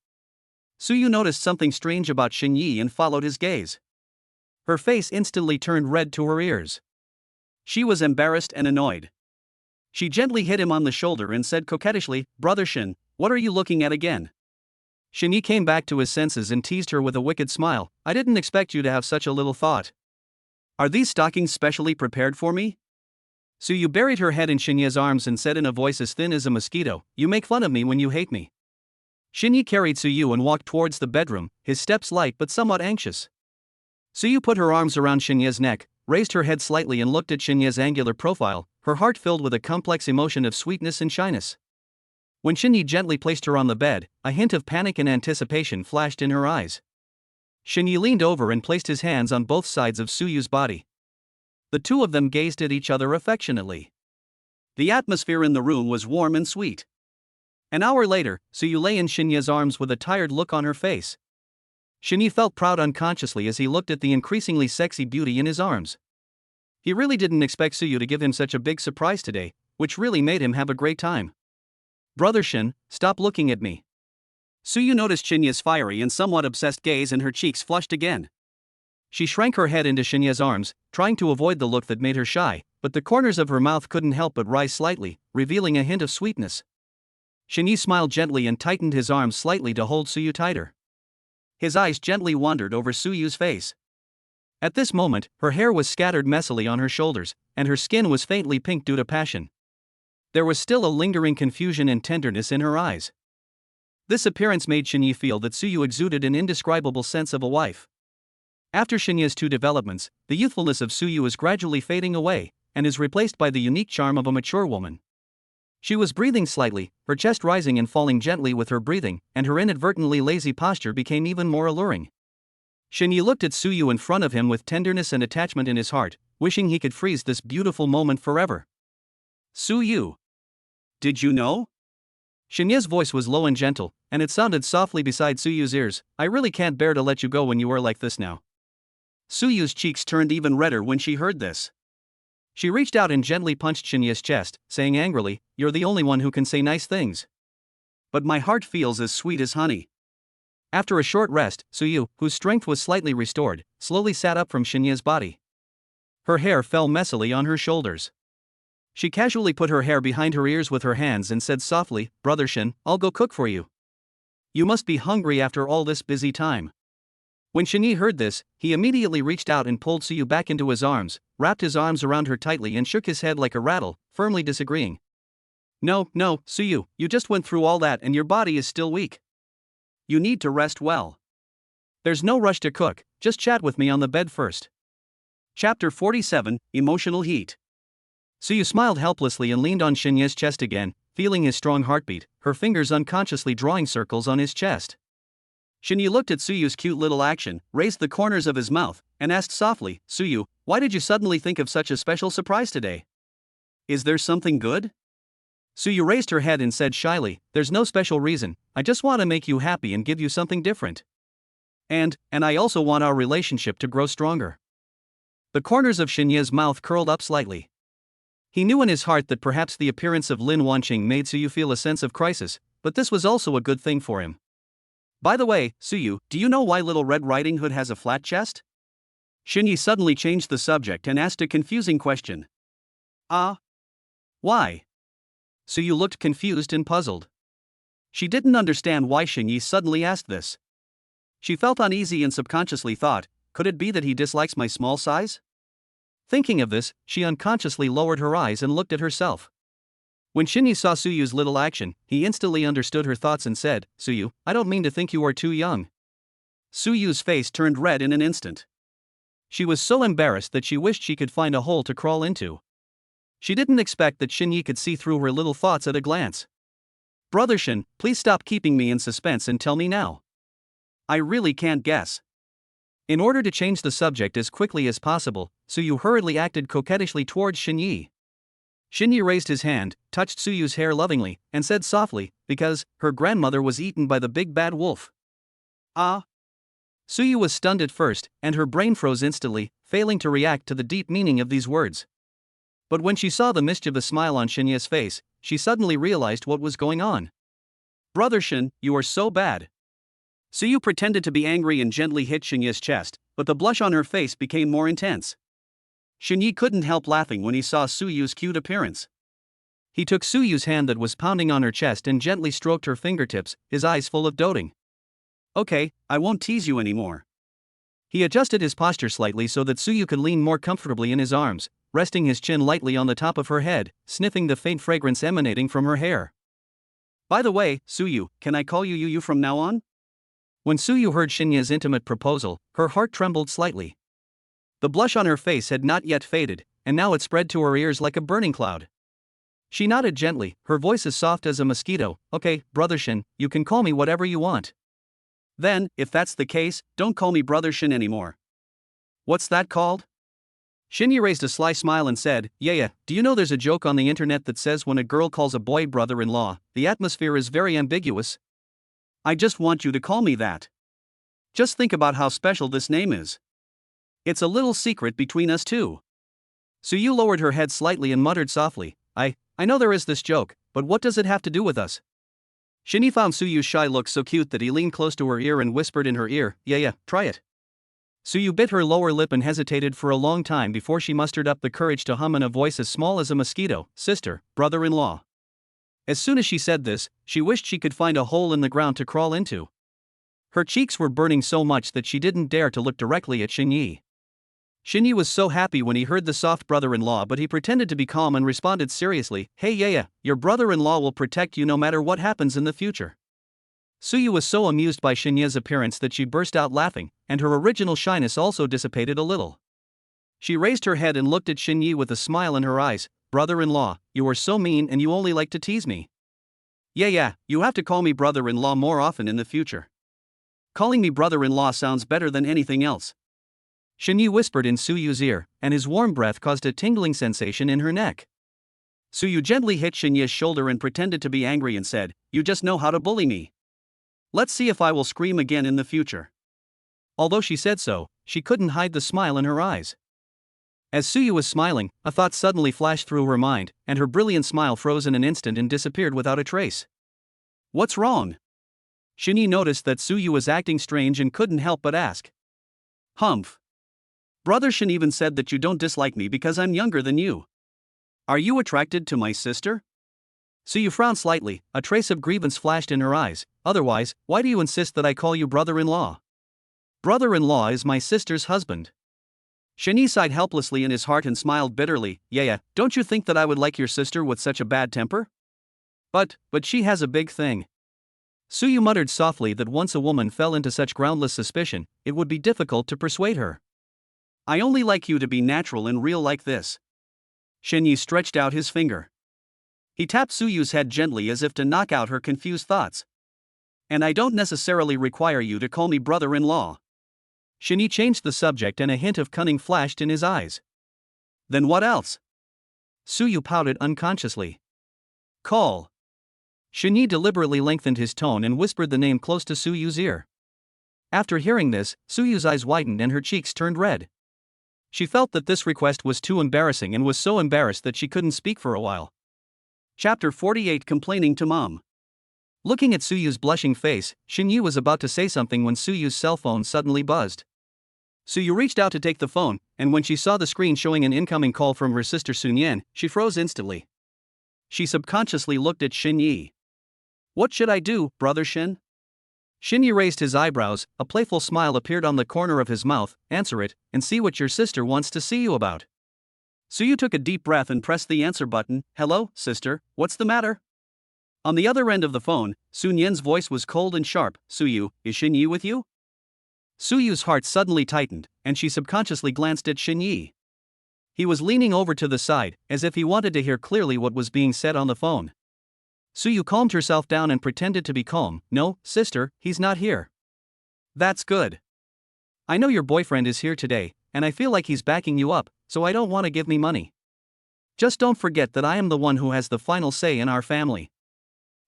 Suyu noticed something strange about Shinyi and followed his gaze. Her face instantly turned red to her ears. She was embarrassed and annoyed. She gently hit him on the shoulder and said coquettishly, "Brother Shin, what are you looking at again?" Shinyi came back to his senses and teased her with a wicked smile, "I didn't expect you to have such a little thought. Are these stockings specially prepared for me?" Suyu buried her head in Shinya's arms and said in a voice as thin as a mosquito, "You make fun of me when you hate me." Shinyi carried Suyu and walked towards the bedroom, his steps light but somewhat anxious. Suyu put her arms around Shinya's neck, raised her head slightly and looked at Shinya's angular profile, her heart filled with a complex emotion of sweetness and shyness. When Shinyi gently placed her on the bed, a hint of panic and anticipation flashed in her eyes. Shinyi leaned over and placed his hands on both sides of Suyu's body. The two of them gazed at each other affectionately. The atmosphere in the room was warm and sweet. An hour later, Suyu lay in Shinya's arms with a tired look on her face. Shinyi felt proud unconsciously as he looked at the increasingly sexy beauty in his arms. He really didn't expect Suyu to give him such a big surprise today, which really made him have a great time. "Brother Shin, stop looking at me." Suyu noticed Shinya's fiery and somewhat obsessed gaze and her cheeks flushed again. She shrank her head into Shinya's arms, trying to avoid the look that made her shy, but the corners of her mouth couldn't help but rise slightly, revealing a hint of sweetness. Shinyi smiled gently and tightened his arms slightly to hold Suyu tighter. His eyes gently wandered over Suyu's face. At this moment, her hair was scattered messily on her shoulders, and her skin was faintly pink due to passion. There was still a lingering confusion and tenderness in her eyes. This appearance made Shinyi feel that Suyu exuded an indescribable sense of a wife. After Shinya's two developments, the youthfulness of Suyu is gradually fading away, and is replaced by the unique charm of a mature woman. She was breathing slightly, her chest rising and falling gently with her breathing, and her inadvertently lazy posture became even more alluring. Shinyi looked at Suyu in front of him with tenderness and attachment in his heart, wishing he could freeze this beautiful moment forever. "Suyu, did you know?" Shinya's voice was low and gentle, and it sounded softly beside Suyu's ears, "I really can't bear to let you go when you are like this now." Suyu's cheeks turned even redder when she heard this. She reached out and gently punched Shinya's chest, saying angrily, "You're the only one who can say nice things. But my heart feels as sweet as honey." After a short rest, Suyu, whose strength was slightly restored, slowly sat up from Shinya's body. Her hair fell messily on her shoulders. She casually put her hair behind her ears with her hands and said softly, "Brother Shin, I'll go cook for you. You must be hungry after all this busy time." When Shinyi heard this, he immediately reached out and pulled Suyu back into his arms, wrapped his arms around her tightly and shook his head like a rattle, firmly disagreeing. No, Suyu, you just went through all that and your body is still weak. You need to rest well. There's no rush to cook, just chat with me on the bed first." Chapter 47, Emotional Heat. Suyu smiled helplessly and leaned on Shinya's chest again, feeling his strong heartbeat, her fingers unconsciously drawing circles on his chest. Shinyi looked at Suyu's cute little action, raised the corners of his mouth, and asked softly, "Suyu, why did you suddenly think of such a special surprise today? Is there something good?" Suyu raised her head and said shyly, "There's no special reason, I just want to make you happy and give you something different. And I also want our relationship to grow stronger." The corners of Shinya's mouth curled up slightly. He knew in his heart that perhaps the appearance of Lin Wanqing made Suyu feel a sense of crisis, but this was also a good thing for him. "By the way, Suyu, do you know why Little Red Riding Hood has a flat chest?" Shinyi suddenly changed the subject and asked a confusing question. Why?" Suyu looked confused and puzzled. She didn't understand why Shinyi suddenly asked this. She felt uneasy and subconsciously thought, could it be that he dislikes my small size? Thinking of this, she unconsciously lowered her eyes and looked at herself. When Shinyi saw Suyu's little action, he instantly understood her thoughts and said, "Suyu, I don't mean to think you are too young." Suyu's face turned red in an instant. She was so embarrassed that she wished she could find a hole to crawl into. She didn't expect that Shinyi could see through her little thoughts at a glance. "Brother Shin, please stop keeping me in suspense and tell me now. I really can't guess. In order to change the subject as quickly as possible, Suyu hurriedly acted coquettishly towards Xinyi. Xinyi raised his hand, touched Suyu's hair lovingly, and said softly, because her grandmother was eaten by the big bad wolf. Ah! Suyu was stunned at first, and her brain froze instantly, failing to react to the deep meaning of these words. But when she saw the mischievous smile on Xinya's face, she suddenly realized what was going on. Brother Shin, you are so bad. Suyu pretended to be angry and gently hit Xinya's chest, but the blush on her face became more intense. Xinyi couldn't help laughing when he saw Suyu's cute appearance. He took Suyu's hand that was pounding on her chest and gently stroked her fingertips, his eyes full of doting. Okay, I won't tease you anymore. He adjusted his posture slightly so that Suyu could lean more comfortably in his arms, resting his chin lightly on the top of her head, sniffing the faint fragrance emanating from her hair. By the way, Suyu, can I call you Yu from now on? When Suyu heard Xinya's intimate proposal, her heart trembled slightly. The blush on her face had not yet faded, and now it spread to her ears like a burning cloud. She nodded gently, her voice as soft as a mosquito. Okay, Brother Shin, you can call me whatever you want. Then, if that's the case, don't call me Brother Shin anymore. What's that called? Xinyi raised a sly smile and said, Yeah, do you know there's a joke on the internet that says when a girl calls a boy brother-in-law, the atmosphere is very ambiguous? I just want you to call me that. Just think about how special this name is. It's a little secret between us two. Suyu lowered her head slightly and muttered softly, I know there is this joke, but what does it have to do with us? Xinyi found Suyu's shy look so cute that he leaned close to her ear and whispered in her ear, Yeah, try it. Suyu bit her lower lip and hesitated for a long time before she mustered up the courage to hum in a voice as small as a mosquito, Sister, brother-in-law. As soon as she said this, she wished she could find a hole in the ground to crawl into. Her cheeks were burning so much that she didn't dare to look directly at Xinyi. Xinyi was so happy when he heard the soft brother-in-law, but he pretended to be calm and responded seriously, Hey yeah, your brother-in-law will protect you no matter what happens in the future. Suyu was so amused by Xinya's appearance that she burst out laughing, and her original shyness also dissipated a little. She raised her head and looked at Xinyi with a smile in her eyes. Brother-in-law, you are so mean and you only like to tease me. Yeah, you have to call me brother-in-law more often in the future. Calling me brother-in-law sounds better than anything else. Xinyi whispered in Suyu's ear, and his warm breath caused a tingling sensation in her neck. Suyu gently hit Xinya's shoulder and pretended to be angry and said, You just know how to bully me. Let's see if I will scream again in the future. Although she said so, she couldn't hide the smile in her eyes. As Suyu was smiling, a thought suddenly flashed through her mind, and her brilliant smile froze in an instant and disappeared without a trace. What's wrong? Xinyi noticed that Suyu was acting strange and couldn't help but ask. Humph. Brother Shin even said that you don't dislike me because I'm younger than you. Are you attracted to my sister? Suyu frowned slightly, a trace of grievance flashed in her eyes. Otherwise, why do you insist that I call you brother-in-law? Brother-in-law is my sister's husband. Xinyi sighed helplessly in his heart and smiled bitterly. Yeah, don't you think that I would like your sister with such a bad temper? But she has a big thing. Suyu muttered softly that once a woman fell into such groundless suspicion, it would be difficult to persuade her. I only like you to be natural and real like this. Xinyi stretched out his finger. He tapped Suyu's head gently as if to knock out her confused thoughts. And I don't necessarily require you to call me brother-in-law. Xinyi changed the subject and a hint of cunning flashed in his eyes. Then what else? Suyu pouted unconsciously. Call. Xinyi deliberately lengthened his tone and whispered the name close to Suyu's ear. After hearing this, Suyu's eyes widened and her cheeks turned red. She felt that this request was too embarrassing and was so embarrassed that she couldn't speak for a while. Chapter 48 Complaining to Mom. Looking at Suyu's blushing face, Xinyi was about to say something when Suyu's cell phone suddenly buzzed. Suyu reached out to take the phone, and when she saw the screen showing an incoming call from her sister Sunun Yen, she froze instantly. She subconsciously looked at Xinyi. What should I do, Brother Shin? Xinyi raised his eyebrows, a playful smile appeared on the corner of his mouth. Answer it, and see what your sister wants to see you about. Suyu took a deep breath and pressed the answer button. Hello, sister, what's the matter? On the other end of the phone, Sunun Yen's voice was cold and sharp. Suyu, is Xinyi with you? Suyu's heart suddenly tightened, and she subconsciously glanced at Xinyi. He was leaning over to the side, as if he wanted to hear clearly what was being said on the phone. Suyu calmed herself down and pretended to be calm. No, sister, he's not here. That's good. I know your boyfriend is here today, and I feel like he's backing you up, so I don't want to give me money. Just don't forget that I am the one who has the final say in our family.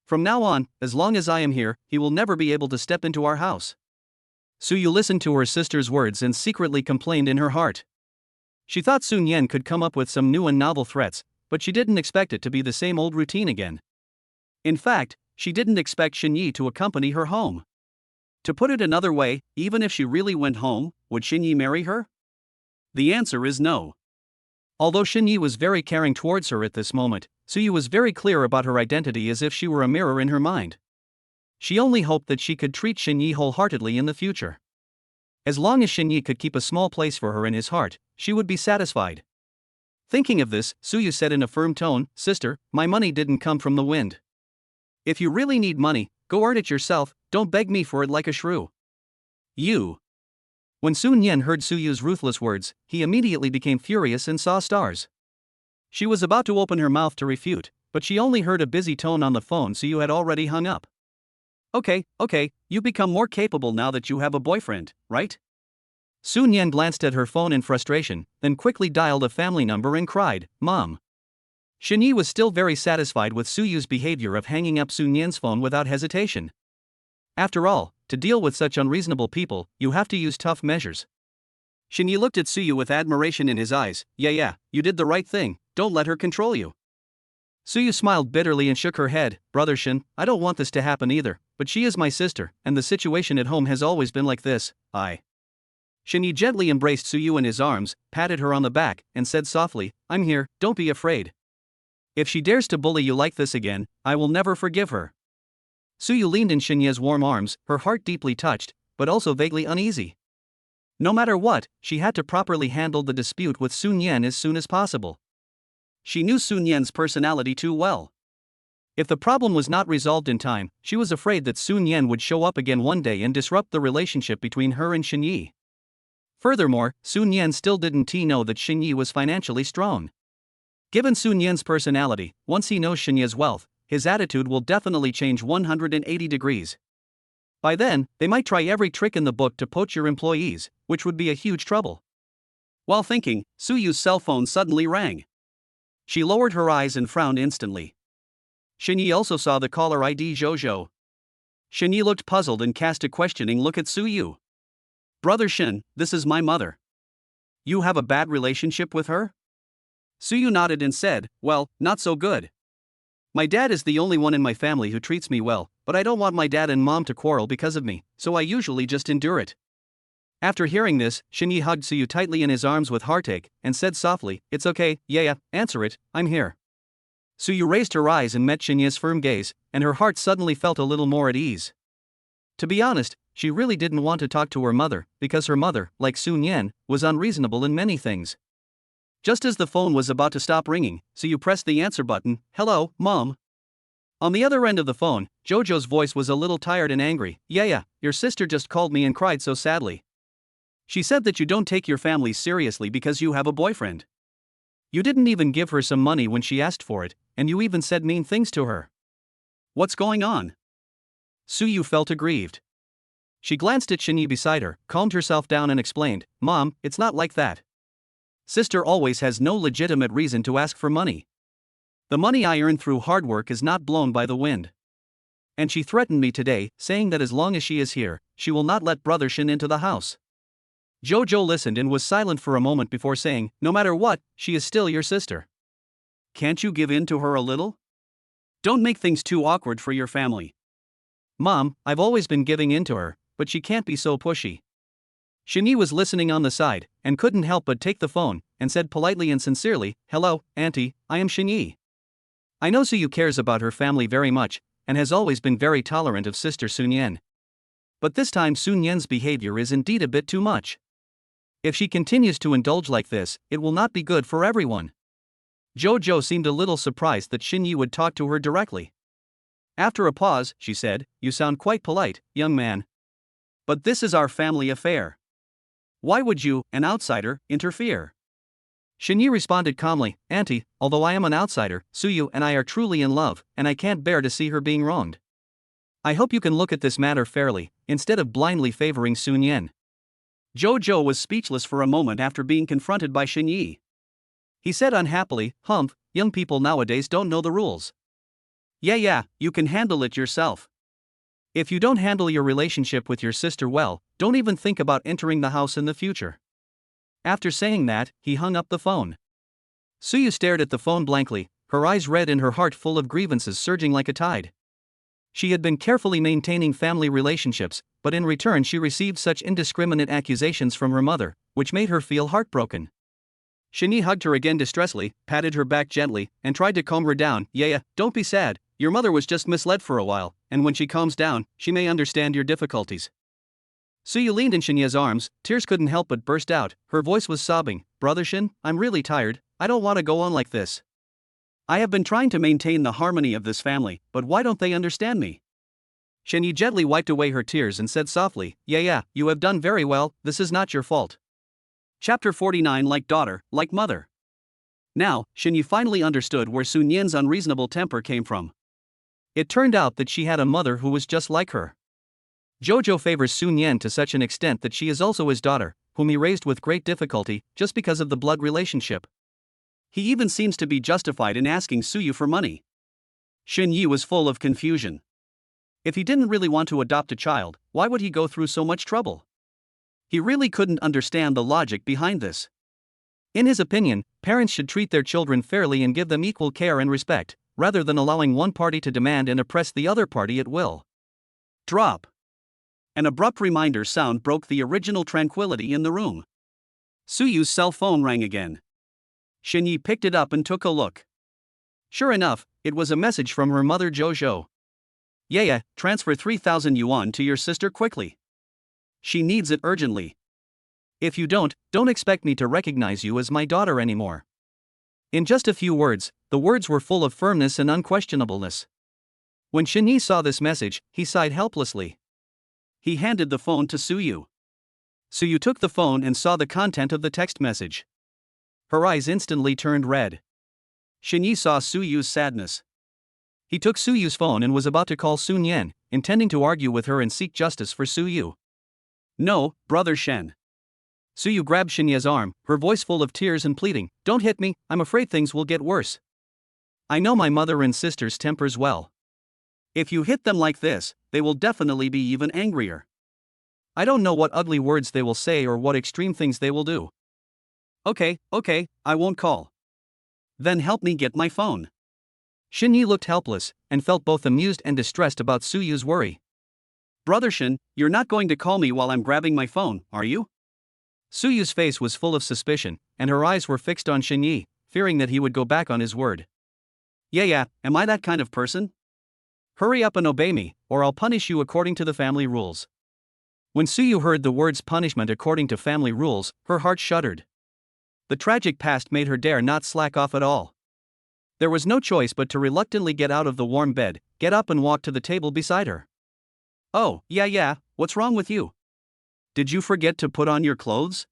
From now on, as long as I am here, he will never be able to step into our house. Suyu listened to her sister's words and secretly complained in her heart. She thought Sunun Yen could come up with some new and novel threats, but she didn't expect it to be the same old routine again. In fact, she didn't expect Xinyi to accompany her home. To put it another way, even if she really went home, would Xinyi marry her? The answer is no. Although Xinyi was very caring towards her at this moment, Suyu was very clear about her identity as if she were a mirror in her mind. She only hoped that she could treat Xinyi wholeheartedly in the future. As long as Xinyi could keep a small place for her in his heart, she would be satisfied. Thinking of this, Suyu said in a firm tone, "Sister, my money didn't come from the wind. If you really need money, go earn it yourself, don't beg me for it like a shrew." You. When Sunun Yen heard Suyu's ruthless words, he immediately became furious and saw stars. She was about to open her mouth to refute, but she only heard a busy tone on the phone. Suyu had already hung up. Okay, you become more capable now that you have a boyfriend, right? Sunun Yen glanced at her phone in frustration, then quickly dialed a family number and cried, "Mom." Xinyi was still very satisfied with Suyu's behavior of hanging up Sunun Yen's phone without hesitation. After all, to deal with such unreasonable people, you have to use tough measures. Xinyi looked at Suyu with admiration in his eyes. Yeah, you did the right thing, don't let her control you. Suyu smiled bitterly and shook her head. Brother Shin, I don't want this to happen either, but she is my sister, and the situation at home has always been like this. Xinyi gently embraced Suyu in his arms, patted her on the back, and said softly, "I'm here, don't be afraid. If she dares to bully you like this again, I will never forgive her." Suyu leaned in Xinyi's warm arms, her heart deeply touched, but also vaguely uneasy. No matter what, she had to properly handle the dispute with Sunun Yen as soon as possible. She knew Sunun Yen's personality too well. If the problem was not resolved in time, she was afraid that Sunun Yen would show up again one day and disrupt the relationship between her and Xinyi. Furthermore, Sunun Yen still didn't know that Xinyi was financially strong. Given Sunun Yen's personality, once he knows Xinyi's wealth, his attitude will definitely change 180 degrees. By then, they might try every trick in the book to poach your employees, which would be a huge trouble. While thinking, Suyu's cell phone suddenly rang. She lowered her eyes and frowned instantly. Xinyi also saw the caller ID Zhou. Xinyi looked puzzled and cast a questioning look at Suyu. "Brother Shin, this is my mother. You have a bad relationship with her?" Suyu nodded and said, "Well, not so good. My dad is the only one in my family who treats me well, but I don't want my dad and mom to quarrel because of me, so I usually just endure it." After hearing this, Xinyi hugged Suyu tightly in his arms with heartache, and said softly, "It's okay, yeah, answer it, I'm here." Suyu raised her eyes and met Xinyi's firm gaze, and her heart suddenly felt a little more at ease. To be honest, she really didn't want to talk to her mother, because her mother, like Sunun Yen, was unreasonable in many things. Just as the phone was about to stop ringing, Suyu pressed the answer button. "Hello, Mom." On the other end of the phone, Jojo's voice was a little tired and angry. Yeah, your sister just called me and cried so sadly. She said that you don't take your family seriously because you have a boyfriend. You didn't even give her some money when she asked for it, and you even said mean things to her. What's going on?" Suyu felt aggrieved. She glanced at Xinyi beside her, calmed herself down and explained, "Mom, it's not like that. Sister always has no legitimate reason to ask for money. The money I earn through hard work is not blown by the wind. And she threatened me today, saying that as long as she is here, she will not let Brother Shin into the house." Jojo listened and was silent for a moment before saying, "No matter what, she is still your sister. Can't you give in to her a little? Don't make things too awkward for your family." "Mom, I've always been giving in to her, but she can't be so pushy." Xinyi was listening on the side, and couldn't help but take the phone, and said politely and sincerely, "Hello, Auntie, I am Xinyi. I know Suyu cares about her family very much, and has always been very tolerant of Sister Sunun Yen. But this time Sunun Yen's behavior is indeed a bit too much. If she continues to indulge like this, it will not be good for everyone." Jojo seemed a little surprised that Xinyi would talk to her directly. After a pause, she said, "You sound quite polite, young man. But this is our family affair. Why would you, an outsider, interfere?" Xinyi responded calmly, "Auntie, although I am an outsider, Suyu and I are truly in love, and I can't bear to see her being wronged. I hope you can look at this matter fairly, instead of blindly favoring Sunun Yen. Jojo was speechless for a moment after being confronted by Shini. He said unhappily, "Humph, young people nowadays don't know the rules. Yeah, you can handle it yourself. If you don't handle your relationship with your sister well, don't even think about entering the house in the future." After saying that, he hung up the phone. Suyu stared at the phone blankly, her eyes red and her heart full of grievances surging like a tide. She had been carefully maintaining family relationships, but in return she received such indiscriminate accusations from her mother, which made her feel heartbroken. Shini hugged her again distressfully, patted her back gently, and tried to calm her down. Yeah, don't be sad, your mother was just misled for a while, and when she calms down, she may understand your difficulties. Suyu leaned in Shinya's arms, tears couldn't help but burst out, her voice was sobbing. Brother Shin, I'm really tired, I don't want to go on like this. I have been trying to maintain the harmony of this family, but why don't they understand me? Shinyi gently wiped away her tears and said softly, Yeah, you have done very well, this is not your fault. Chapter 49. Like daughter, like mother. Now, Shinyi finally understood where Sunun Yen's unreasonable temper came from. It turned out that she had a mother who was just like her. Jojo favors Sunun Yen to such an extent that she is also his daughter, whom he raised with great difficulty, just because of the blood relationship. He even seems to be justified in asking Suyu for money. Shinyi was full of confusion. If he didn't really want to adopt a child, why would he go through so much trouble? He really couldn't understand the logic behind this. In his opinion, parents should treat their children fairly and give them equal care and respect, rather than allowing one party to demand and oppress the other party at will. Drop. An abrupt reminder sound broke the original tranquility in the room. Suyu's cell phone rang again. Shinyi picked it up and took a look. Sure enough, it was a message from her mother Jojo. Yeah, transfer 3,000 yuan to your sister quickly. She needs it urgently. If you don't expect me to recognize you as my daughter anymore. In just a few words, the words were full of firmness and unquestionableness. When Shinyi saw this message, he sighed helplessly. He handed the phone to Suyu. Suyu took the phone and saw the content of the text message. Her eyes instantly turned red. Shinyi saw Suyu's sadness. He took Suyu's phone and was about to call Sunun Yen, intending to argue with her and seek justice for Suyu. No, brother Shen. Suyu grabbed Shinya's arm, her voice full of tears and pleading, Don't hit me, I'm afraid things will get worse. I know my mother and sister's tempers well. If you hit them like this, they will definitely be even angrier. I don't know what ugly words they will say or what extreme things they will do. Okay, I won't call. Then help me get my phone. Shinyi looked helpless, and felt both amused and distressed about Suyu's worry. Brother Shin, you're not going to call me while I'm grabbing my phone, are you? Suyu's face was full of suspicion, and her eyes were fixed on Shinyi, fearing that he would go back on his word. Yeah, am I that kind of person? Hurry up and obey me, or I'll punish you according to the family rules. When Suyu heard the words punishment according to family rules, her heart shuddered. The tragic past made her dare not slack off at all. There was no choice but to reluctantly get out of the warm bed, get up and walk to the table beside her. Oh, yeah, what's wrong with you? Did you forget to put on your clothes?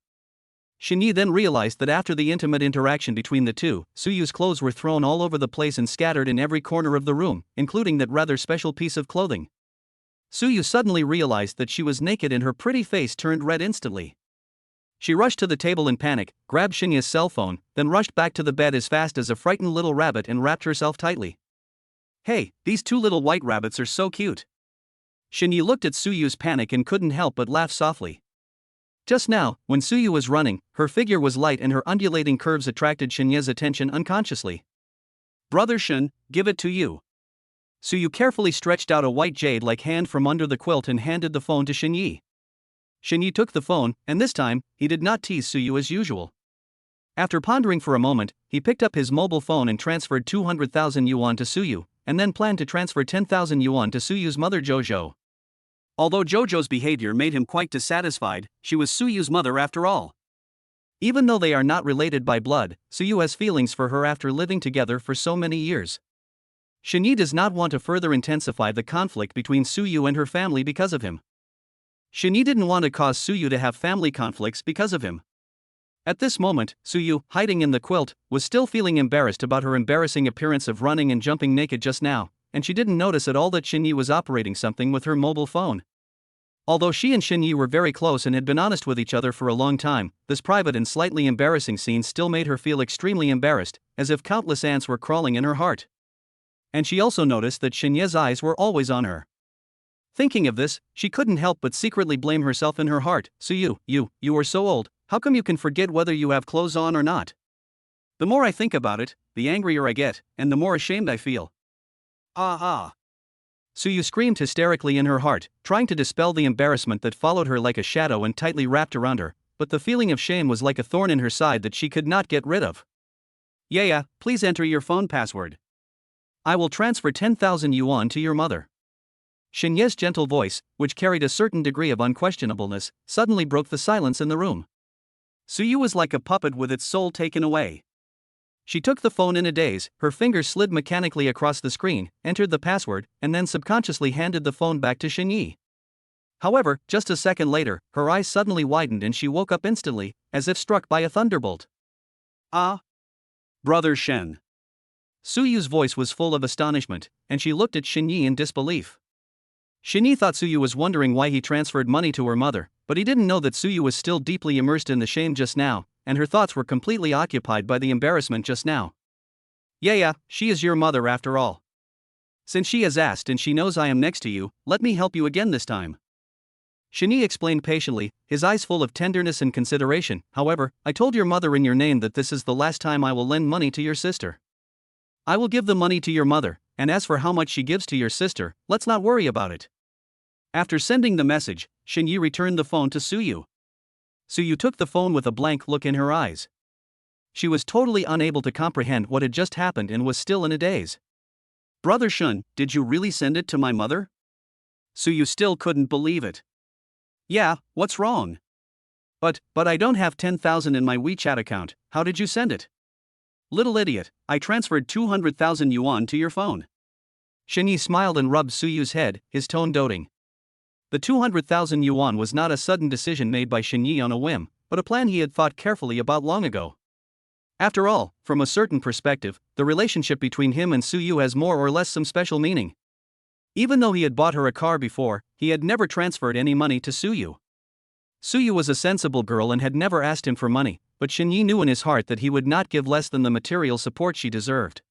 Shinyi then realized that after the intimate interaction between the two, Suyu's clothes were thrown all over the place and scattered in every corner of the room, including that rather special piece of clothing. Suyu suddenly realized that she was naked and her pretty face turned red instantly. She rushed to the table in panic, grabbed Shinya's cell phone, then rushed back to the bed as fast as a frightened little rabbit and wrapped herself tightly. Hey, these two little white rabbits are so cute. Shinyi looked at Suyu's panic and couldn't help but laugh softly. Just now, when Suyu was running, her figure was light and her undulating curves attracted Shinya's attention unconsciously. Brother Shin, give it to you. Suyu carefully stretched out a white jade-like hand from under the quilt and handed the phone to Shinyi. Shinyi took the phone, and this time, he did not tease Suyu as usual. After pondering for a moment, he picked up his mobile phone and transferred 200,000 yuan to Suyu, and then planned to transfer 10,000 yuan to Suyu's mother Jojo. Although Jojo's behavior made him quite dissatisfied, she was Suyu's mother after all. Even though they are not related by blood, Suyu has feelings for her after living together for so many years. Shinyi does not want to further intensify the conflict between Suyu and her family because of him. Shinyi didn't want to cause Suyu to have family conflicts because of him. At this moment, Suyu, hiding in the quilt, was still feeling embarrassed about her embarrassing appearance of running and jumping naked just now, and she didn't notice at all that Xinyi was operating something with her mobile phone. Although she and Xinyi were very close and had been honest with each other for a long time, this private and slightly embarrassing scene still made her feel extremely embarrassed, as if countless ants were crawling in her heart. And she also noticed that Xinye's eyes were always on her. Thinking of this, she couldn't help but secretly blame herself in her heart. Suyu, you are so old, how come you can forget whether you have clothes on or not? The more I think about it, the angrier I get, and the more ashamed I feel. Ah. Suyu screamed hysterically in her heart, trying to dispel the embarrassment that followed her like a shadow and tightly wrapped around her, but the feeling of shame was like a thorn in her side that she could not get rid of. Yeah, please enter your phone password. I will transfer 10,000 yuan to your mother. Xinye's gentle voice, which carried a certain degree of unquestionableness, suddenly broke the silence in the room. Suyu was like a puppet with its soul taken away. She took the phone in a daze, her fingers slid mechanically across the screen, entered the password, and then subconsciously handed the phone back to Xinyi. However, just a second later, her eyes suddenly widened and she woke up instantly, as if struck by a thunderbolt. Ah! Brother Shen. Suyu's voice was full of astonishment, and she looked at Xinyi in disbelief. Xinyi thought Suyu was wondering why he transferred money to her mother, but he didn't know that Suyu was still deeply immersed in the shame just now, and her thoughts were completely occupied by the embarrassment just now. Yeah, she is your mother after all. Since she has asked and she knows I am next to you, let me help you again this time. Xinyi explained patiently, his eyes full of tenderness and consideration. However, I told your mother in your name that this is the last time I will lend money to your sister. I will give the money to your mother, and as for how much she gives to your sister, let's not worry about it. After sending the message, Xinyi returned the phone to Suyu. Suyu took the phone with a blank look in her eyes. She was totally unable to comprehend what had just happened and was still in a daze. Brother Shun, did you really send it to my mother? Suyu still couldn't believe it. Yeah, what's wrong? But I don't have 10,000 in my WeChat account, how did you send it? Little idiot, I transferred 200,000 yuan to your phone. Xinyi smiled and rubbed Suyu's head, his tone doting. The 200,000 yuan was not a sudden decision made by Xinyi on a whim, but a plan he had thought carefully about long ago. After all, from a certain perspective, the relationship between him and Suyu has more or less some special meaning. Even though he had bought her a car before, he had never transferred any money to Suyu. Suyu was a sensible girl and had never asked him for money, but Xinyi knew in his heart that he would not give less than the material support she deserved.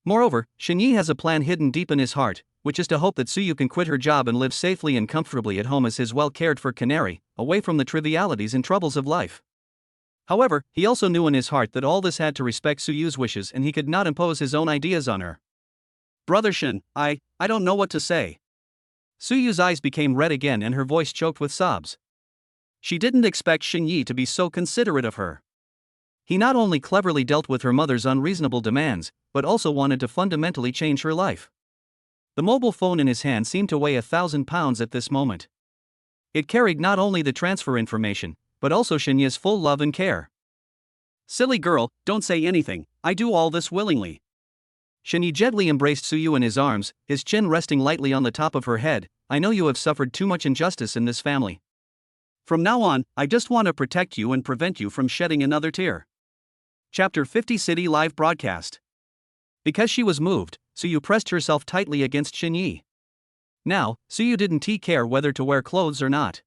Moreover, Xinyi has a plan hidden deep in his heart, which is to hope that Suyu can quit her job and live safely and comfortably at home as his well-cared-for canary, away from the trivialities and troubles of life. However, he also knew in his heart that all this had to respect Suyu's wishes and he could not impose his own ideas on her. Brother Shen, I don't know what to say. Suyu's eyes became red again and her voice choked with sobs. She didn't expect Xinyi to be so considerate of her. He not only cleverly dealt with her mother's unreasonable demands, but also wanted to fundamentally change her life. The mobile phone in his hand seemed to weigh 1,000 pounds at this moment. It carried not only the transfer information, but also Xinyi's full love and care. Silly girl, don't say anything, I do all this willingly. Xinyi gently embraced Suyu in his arms, his chin resting lightly on the top of her head. I know you have suffered too much injustice in this family. From now on, I just want to protect you and prevent you from shedding another tear. Chapter 50 City Live Broadcast. Because she was moved, Suyu pressed herself tightly against Xinyi. Now, Suyu didn't care whether to wear clothes or not.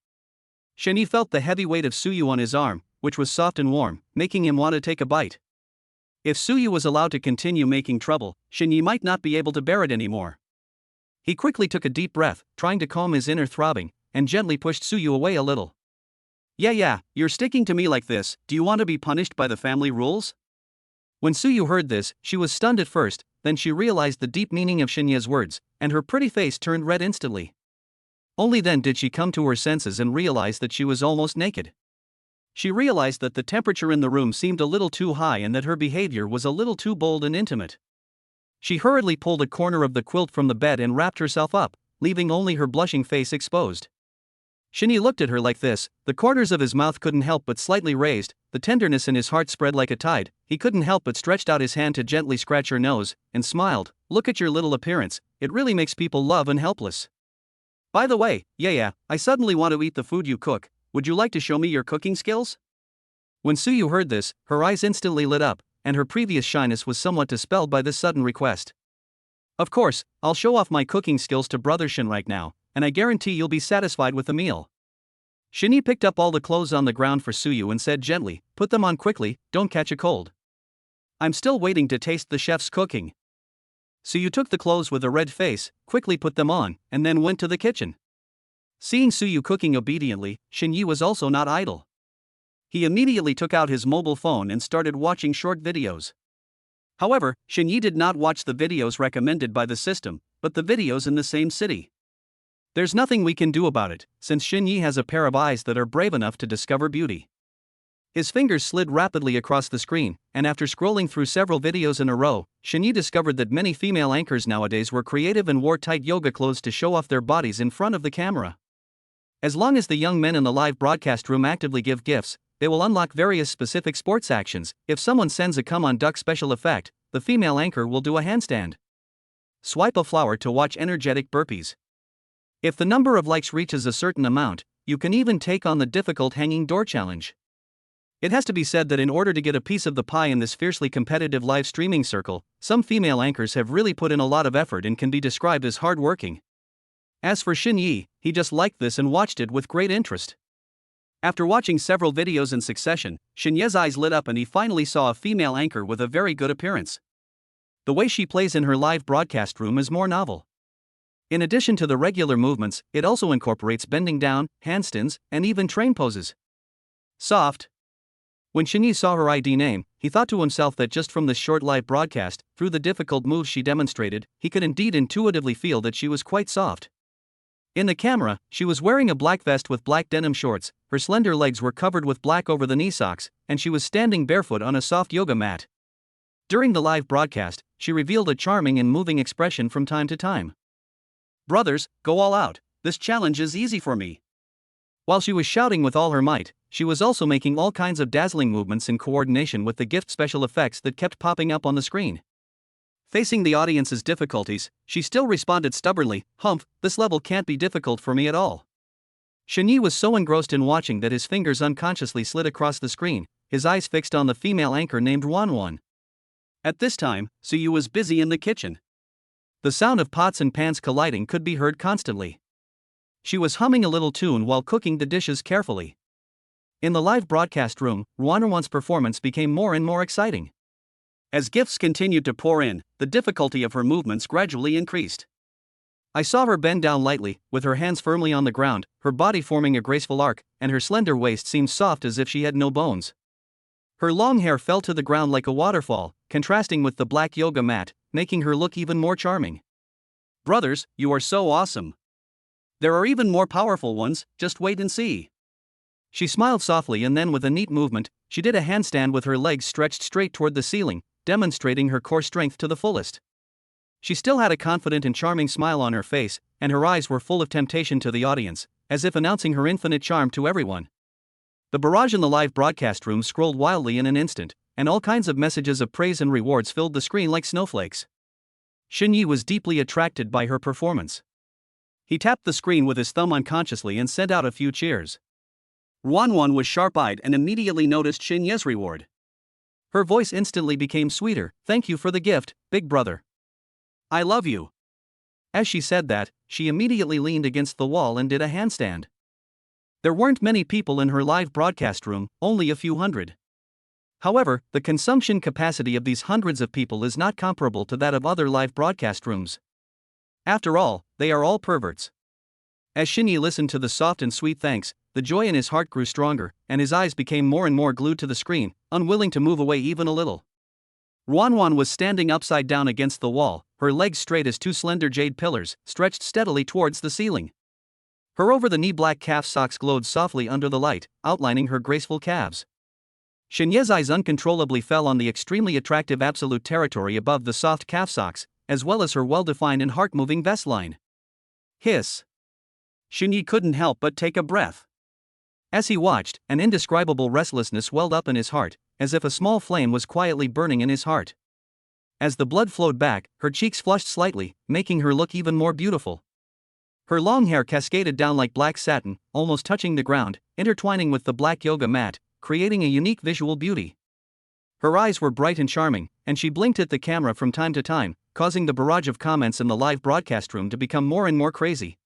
Xinyi felt the heavy weight of Suyu on his arm, which was soft and warm, making him want to take a bite. If Suyu was allowed to continue making trouble, Xinyi might not be able to bear it anymore. He quickly took a deep breath, trying to calm his inner throbbing, and gently pushed Suyu away a little. Yeah, you're sticking to me like this, do you want to be punished by the family rules? When Suyu heard this, she was stunned at first, then she realized the deep meaning of Xinyi's words, and her pretty face turned red instantly. Only then did she come to her senses and realize that she was almost naked. She realized that the temperature in the room seemed a little too high and that her behavior was a little too bold and intimate. She hurriedly pulled a corner of the quilt from the bed and wrapped herself up, leaving only her blushing face exposed. Xinyi looked at her like this, the corners of his mouth couldn't help but slightly raised, the tenderness in his heart spread like a tide, he couldn't help but stretched out his hand to gently scratch her nose, and smiled. Look at your little appearance, it really makes people love and helpless. By the way, yeah, I suddenly want to eat the food you cook, would you like to show me your cooking skills? When Suyu heard this, her eyes instantly lit up, and her previous shyness was somewhat dispelled by this sudden request. Of course, I'll show off my cooking skills to Brother Shin right now, and I guarantee you'll be satisfied with the meal. Shini picked up all the clothes on the ground for Suyu and said gently, put them on quickly, don't catch a cold. I'm still waiting to taste the chef's cooking. Suyu took the clothes with a red face, quickly put them on, and then went to the kitchen. Seeing Suyu cooking obediently, Shinyi was also not idle. He immediately took out his mobile phone and started watching short videos. However, Shinyi did not watch the videos recommended by the system, but the videos in the same city. There's nothing we can do about it, since Shinyi has a pair of eyes that are brave enough to discover beauty. His fingers slid rapidly across the screen, and after scrolling through several videos in a row, Shinyi discovered that many female anchors nowadays were creative and wore tight yoga clothes to show off their bodies in front of the camera. As long as the young men in the live broadcast room actively give gifts, they will unlock various specific sports actions. If someone sends a come on duck special effect, the female anchor will do a handstand. Swipe a flower to watch energetic burpees. If the number of likes reaches a certain amount, you can even take on the difficult hanging door challenge. It has to be said that in order to get a piece of the pie in this fiercely competitive live streaming circle, some female anchors have really put in a lot of effort and can be described as hard-working. As for Shinyi, he just liked this and watched it with great interest. After watching several videos in succession, Shinye's eyes lit up and he finally saw a female anchor with a very good appearance. The way she plays in her live broadcast room is more novel. In addition to the regular movements, it also incorporates bending down, handstands, and even train poses. Soft. When Shinyi saw her ID name, he thought to himself that just from this short live broadcast, through the difficult moves she demonstrated, he could indeed intuitively feel that she was quite soft. In the camera, she was wearing a black vest with black denim shorts, her slender legs were covered with black over the knee socks, and she was standing barefoot on a soft yoga mat. During the live broadcast, she revealed a charming and moving expression from time to time. Brothers, go all out, this challenge is easy for me. While she was shouting with all her might, she was also making all kinds of dazzling movements in coordination with the gift special effects that kept popping up on the screen. Facing the audience's difficulties, she still responded stubbornly, "Humph, this level can't be difficult for me at all." Shinyi was so engrossed in watching that his fingers unconsciously slid across the screen, his eyes fixed on the female anchor named Wanwan. At this time, Suyu was busy in the kitchen. The sound of pots and pans colliding could be heard constantly. She was humming a little tune while cooking the dishes carefully. In the live broadcast room, Wanwan's performance became more and more exciting. As gifts continued to pour in, the difficulty of her movements gradually increased. I saw her bend down lightly, with her hands firmly on the ground, her body forming a graceful arc, and her slender waist seemed soft as if she had no bones. Her long hair fell to the ground like a waterfall, contrasting with the black yoga mat, making her look even more charming. Brothers, you are so awesome. There are even more powerful ones, just wait and see. She smiled softly and then with a neat movement, she did a handstand with her legs stretched straight toward the ceiling, demonstrating her core strength to the fullest. She still had a confident and charming smile on her face, and her eyes were full of temptation to the audience, as if announcing her infinite charm to everyone. The barrage in the live broadcast room scrolled wildly in an instant, and all kinds of messages of praise and rewards filled the screen like snowflakes. Shinyi was deeply attracted by her performance. He tapped the screen with his thumb unconsciously and sent out a few cheers. Wanwan was sharp-eyed and immediately noticed Shinye's reward. Her voice instantly became sweeter. "Thank you for the gift, big brother. I love you." As she said that, she immediately leaned against the wall and did a handstand. There weren't many people in her live broadcast room, only a few hundred. However, the consumption capacity of these hundreds of people is not comparable to that of other live broadcast rooms. After all, they are all perverts. As Shinyi listened to the soft and sweet thanks, the joy in his heart grew stronger, and his eyes became more and more glued to the screen, unwilling to move away even a little. Wanwan was standing upside down against the wall, her legs straight as two slender jade pillars, stretched steadily towards the ceiling. Her over-the-knee black calf socks glowed softly under the light, outlining her graceful calves. Shinye's eyes uncontrollably fell on the extremely attractive absolute territory above the soft calf socks, as well as her well-defined and heart-moving vest line. Hiss. Shinyi couldn't help but take a breath. As he watched, an indescribable restlessness welled up in his heart, as if a small flame was quietly burning in his heart. As the blood flowed back, her cheeks flushed slightly, making her look even more beautiful. Her long hair cascaded down like black satin, almost touching the ground, intertwining with the black yoga mat, creating a unique visual beauty. Her eyes were bright and charming, and she blinked at the camera from time to time, causing the barrage of comments in the live broadcast room to become more and more crazy.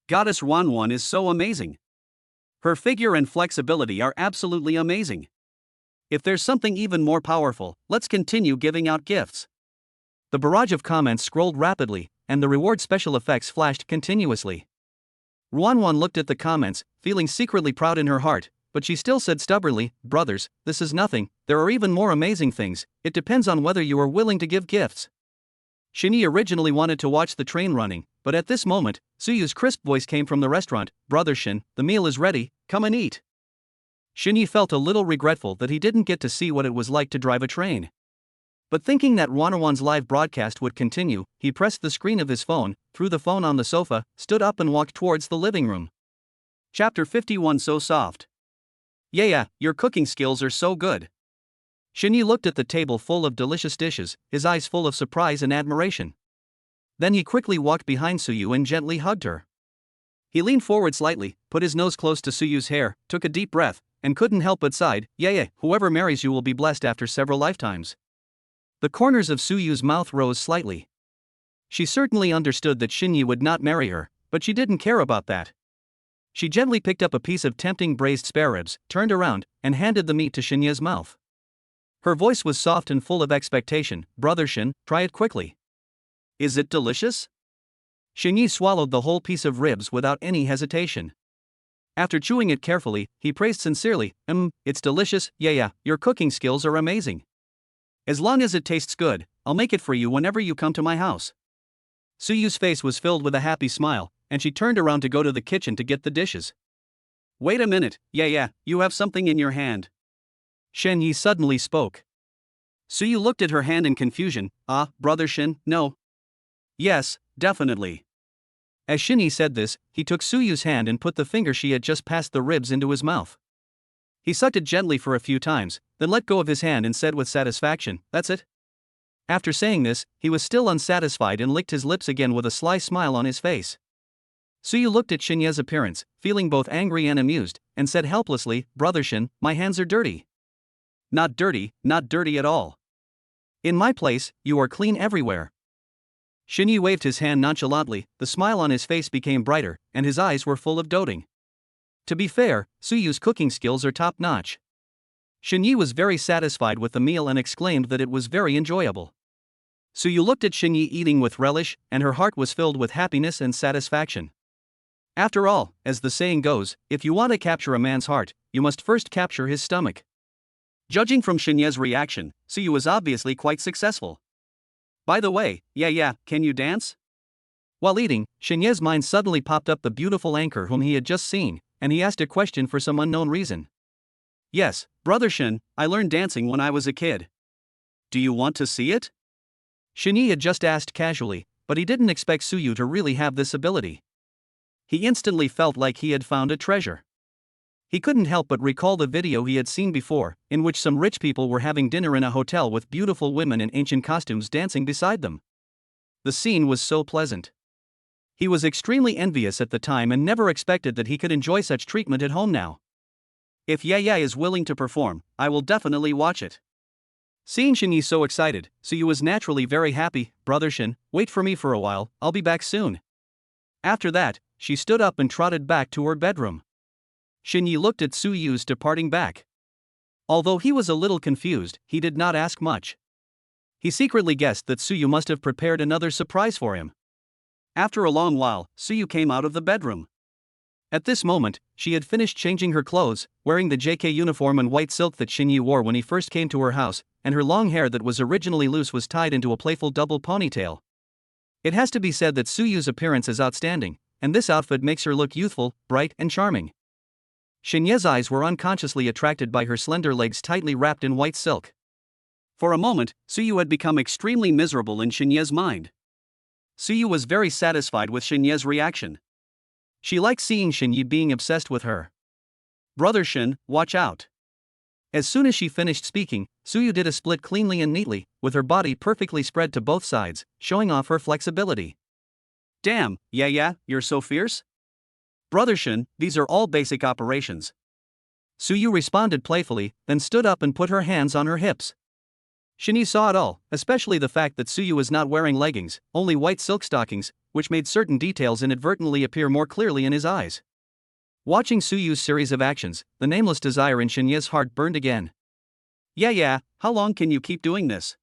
Goddess Wanwan is so amazing. Her figure and flexibility are absolutely amazing. If there's something even more powerful, let's continue giving out gifts. The barrage of comments scrolled rapidly, and the reward special effects flashed continuously. Wanwan looked at the comments, feeling secretly proud in her heart, but she still said stubbornly, "Brothers, this is nothing, there are even more amazing things, it depends on whether you are willing to give gifts." Shini originally wanted to watch the train running, but at this moment, Suyu's crisp voice came from the restaurant, "Brother Shin, the meal is ready, come and eat." Shini felt a little regretful that he didn't get to see what it was like to drive a train. But thinking that Wanwan's live broadcast would continue, he pressed the screen of his phone, threw the phone on the sofa, stood up and walked towards the living room. Chapter 51 So Soft. Yeah, your cooking skills are so good. Shini looked at the table full of delicious dishes, his eyes full of surprise and admiration. Then he quickly walked behind Suyu and gently hugged her. He leaned forward slightly, put his nose close to Suyu's hair, took a deep breath, and couldn't help but sighed, yeah, whoever marries you will be blessed after several lifetimes. The corners of Suyu's mouth rose slightly. She certainly understood that Shinyi would not marry her, but she didn't care about that. She gently picked up a piece of tempting braised spare ribs, turned around, and handed the meat to Shinya's mouth. Her voice was soft and full of expectation, "Brother Shin, try it quickly." "Is it delicious?" Shinyi swallowed the whole piece of ribs without any hesitation. After chewing it carefully, he praised sincerely, "It's delicious, yeah, your cooking skills are amazing. As long as it tastes good, I'll make it for you whenever you come to my house." Suyu's face was filled with a happy smile, and she turned around to go to the kitchen to get the dishes. "Wait a minute, yeah, you have something in your hand." Shen Yi suddenly spoke. Suyu looked at her hand in confusion, Brother Shin, no. Yes, definitely. As Shin Yi said this, he took Suyu's hand and put the finger she had just passed the ribs into his mouth. He sucked it gently for a few times, then let go of his hand and said with satisfaction, "That's it." After saying this, he was still unsatisfied and licked his lips again with a sly smile on his face. Suyu looked at Shinya's appearance, feeling both angry and amused, and said helplessly, "Brother Shin, my hands are dirty." Not dirty at all. In my place, you are clean everywhere." Shinyi waved his hand nonchalantly, the smile on his face became brighter, and his eyes were full of doting. To be fair, Suyu's cooking skills are top-notch. Shinyi was very satisfied with the meal and exclaimed that it was very enjoyable. Suyu looked at Shinyi eating with relish, and her heart was filled with happiness and satisfaction. After all, as the saying goes, if you want to capture a man's heart, you must first capture his stomach. Judging from Shinya's reaction, Suyu was obviously quite successful. By the way, yeah, can you dance? While eating, Shinya's mind suddenly popped up the beautiful anchor whom he had just seen, and he asked a question for some unknown reason. "Yes, Brother Shin, I learned dancing when I was a kid. Do you want to see it?" Shinyi had just asked casually, but he didn't expect Suyu to really have this ability. He instantly felt like he had found a treasure. He couldn't help but recall the video he had seen before, in which some rich people were having dinner in a hotel with beautiful women in ancient costumes dancing beside them. The scene was so pleasant. He was extremely envious at the time and never expected that he could enjoy such treatment at home now. If Yaya is willing to perform, I will definitely watch it. Seeing Shinyi so excited, Suyu was naturally very happy. "Brother Shin, wait for me for a while, I'll be back soon." After that, she stood up and trotted back to her bedroom. Shinyi looked at Suyu's departing back. Although he was a little confused, he did not ask much. He secretly guessed that Suyu must have prepared another surprise for him. After a long while, Suyu came out of the bedroom. At this moment, she had finished changing her clothes, wearing the JK uniform and white silk that Shinyi wore when he first came to her house, and her long hair that was originally loose was tied into a playful double ponytail. It has to be said that Suyu's appearance is outstanding, and this outfit makes her look youthful, bright, and charming. Shinya's eyes were unconsciously attracted by her slender legs tightly wrapped in white silk. For a moment, Suyu had become extremely miserable in Shinya's mind. Suyu was very satisfied with Shinya's reaction. She liked seeing Shinyi being obsessed with her. "Brother Shin, watch out." As soon as she finished speaking, Suyu did a split cleanly and neatly, with her body perfectly spread to both sides, showing off her flexibility. "Damn, yeah, you're so fierce." "Brother Shin, these are all basic operations. Suyu responded playfully, then stood up and put her hands on her hips. Shini saw it all, especially the fact that Suyu was not wearing leggings, only white silk stockings, which made certain details inadvertently appear more clearly in his eyes. Watching Suyu's series of actions, the nameless desire in Shinya's heart burned again. Yeah, how long can you keep doing this?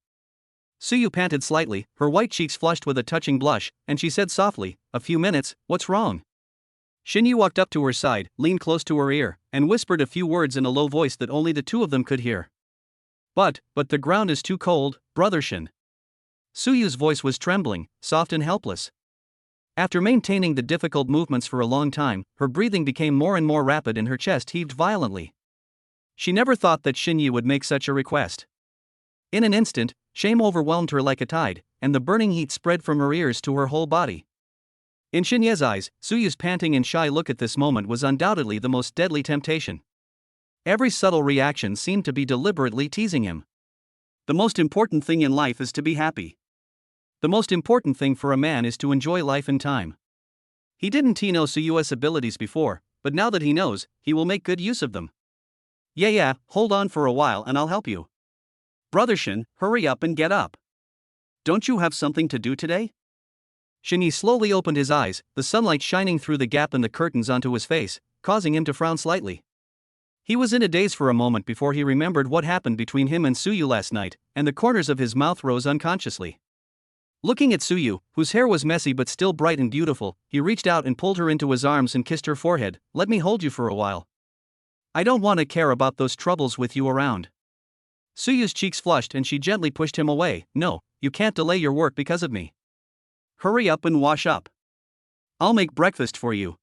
Suyu panted slightly, her white cheeks flushed with a touching blush, and she said softly, "A few minutes, what's wrong?" Shinyi walked up to her side, leaned close to her ear, and whispered a few words in a low voice that only the two of them could hear. But the ground is too cold, brother Shin. Suyu's voice was trembling, soft and helpless. After maintaining the difficult movements for a long time, her breathing became more and more rapid and her chest heaved violently. She never thought that Shinyi would make such a request. In an instant, shame overwhelmed her like a tide, and the burning heat spread from her ears to her whole body. In Shinya's eyes, Suyu's panting and shy look at this moment was undoubtedly the most deadly temptation. Every subtle reaction seemed to be deliberately teasing him. The most important thing in life is to be happy. The most important thing for a man is to enjoy life and time. He didn't know Suyu's abilities before, but now that he knows, he will make good use of them. Yeah, hold on for a while and I'll help you. Brother Shin, hurry up and get up. Don't you have something to do today? Shinyi slowly opened his eyes, the sunlight shining through the gap in the curtains onto his face, causing him to frown slightly. He was in a daze for a moment before he remembered what happened between him and Suyu last night, and the corners of his mouth rose unconsciously. Looking at Suyu, whose hair was messy but still bright and beautiful, he reached out and pulled her into his arms and kissed her forehead. "Let me hold you for a while. I don't want to care about those troubles with you around." Suyu's cheeks flushed and she gently pushed him away. "No, you can't delay your work because of me. Hurry up and wash up. I'll make breakfast for you."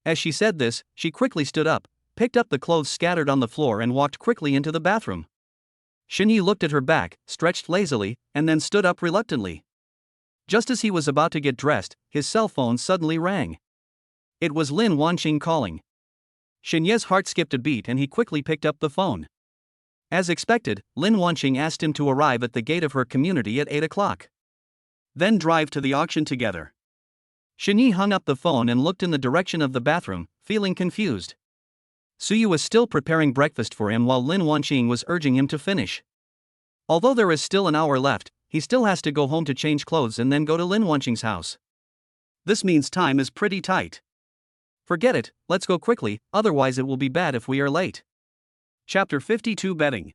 As she said this, she quickly stood up, picked up the clothes scattered on the floor and walked quickly into the bathroom. Shinyi looked at her back, stretched lazily, and then stood up reluctantly. Just as he was about to get dressed, his cell phone suddenly rang. It was Lin Wanqing calling. Shinya's heart skipped a beat and he quickly picked up the phone. As expected, Lin Wanqing asked him to arrive at the gate of her community at 8 o'clock. Then drive to the auction together. Shinyi hung up the phone and looked in the direction of the bathroom, feeling confused. Suyu was still preparing breakfast for him while Lin Wanqing was urging him to finish. Although there is still an hour left, he still has to go home to change clothes and then go to Lin Wanqing's house. This means time is pretty tight. Forget it, let's go quickly, otherwise it will be bad if we are late. Chapter 52 Betting.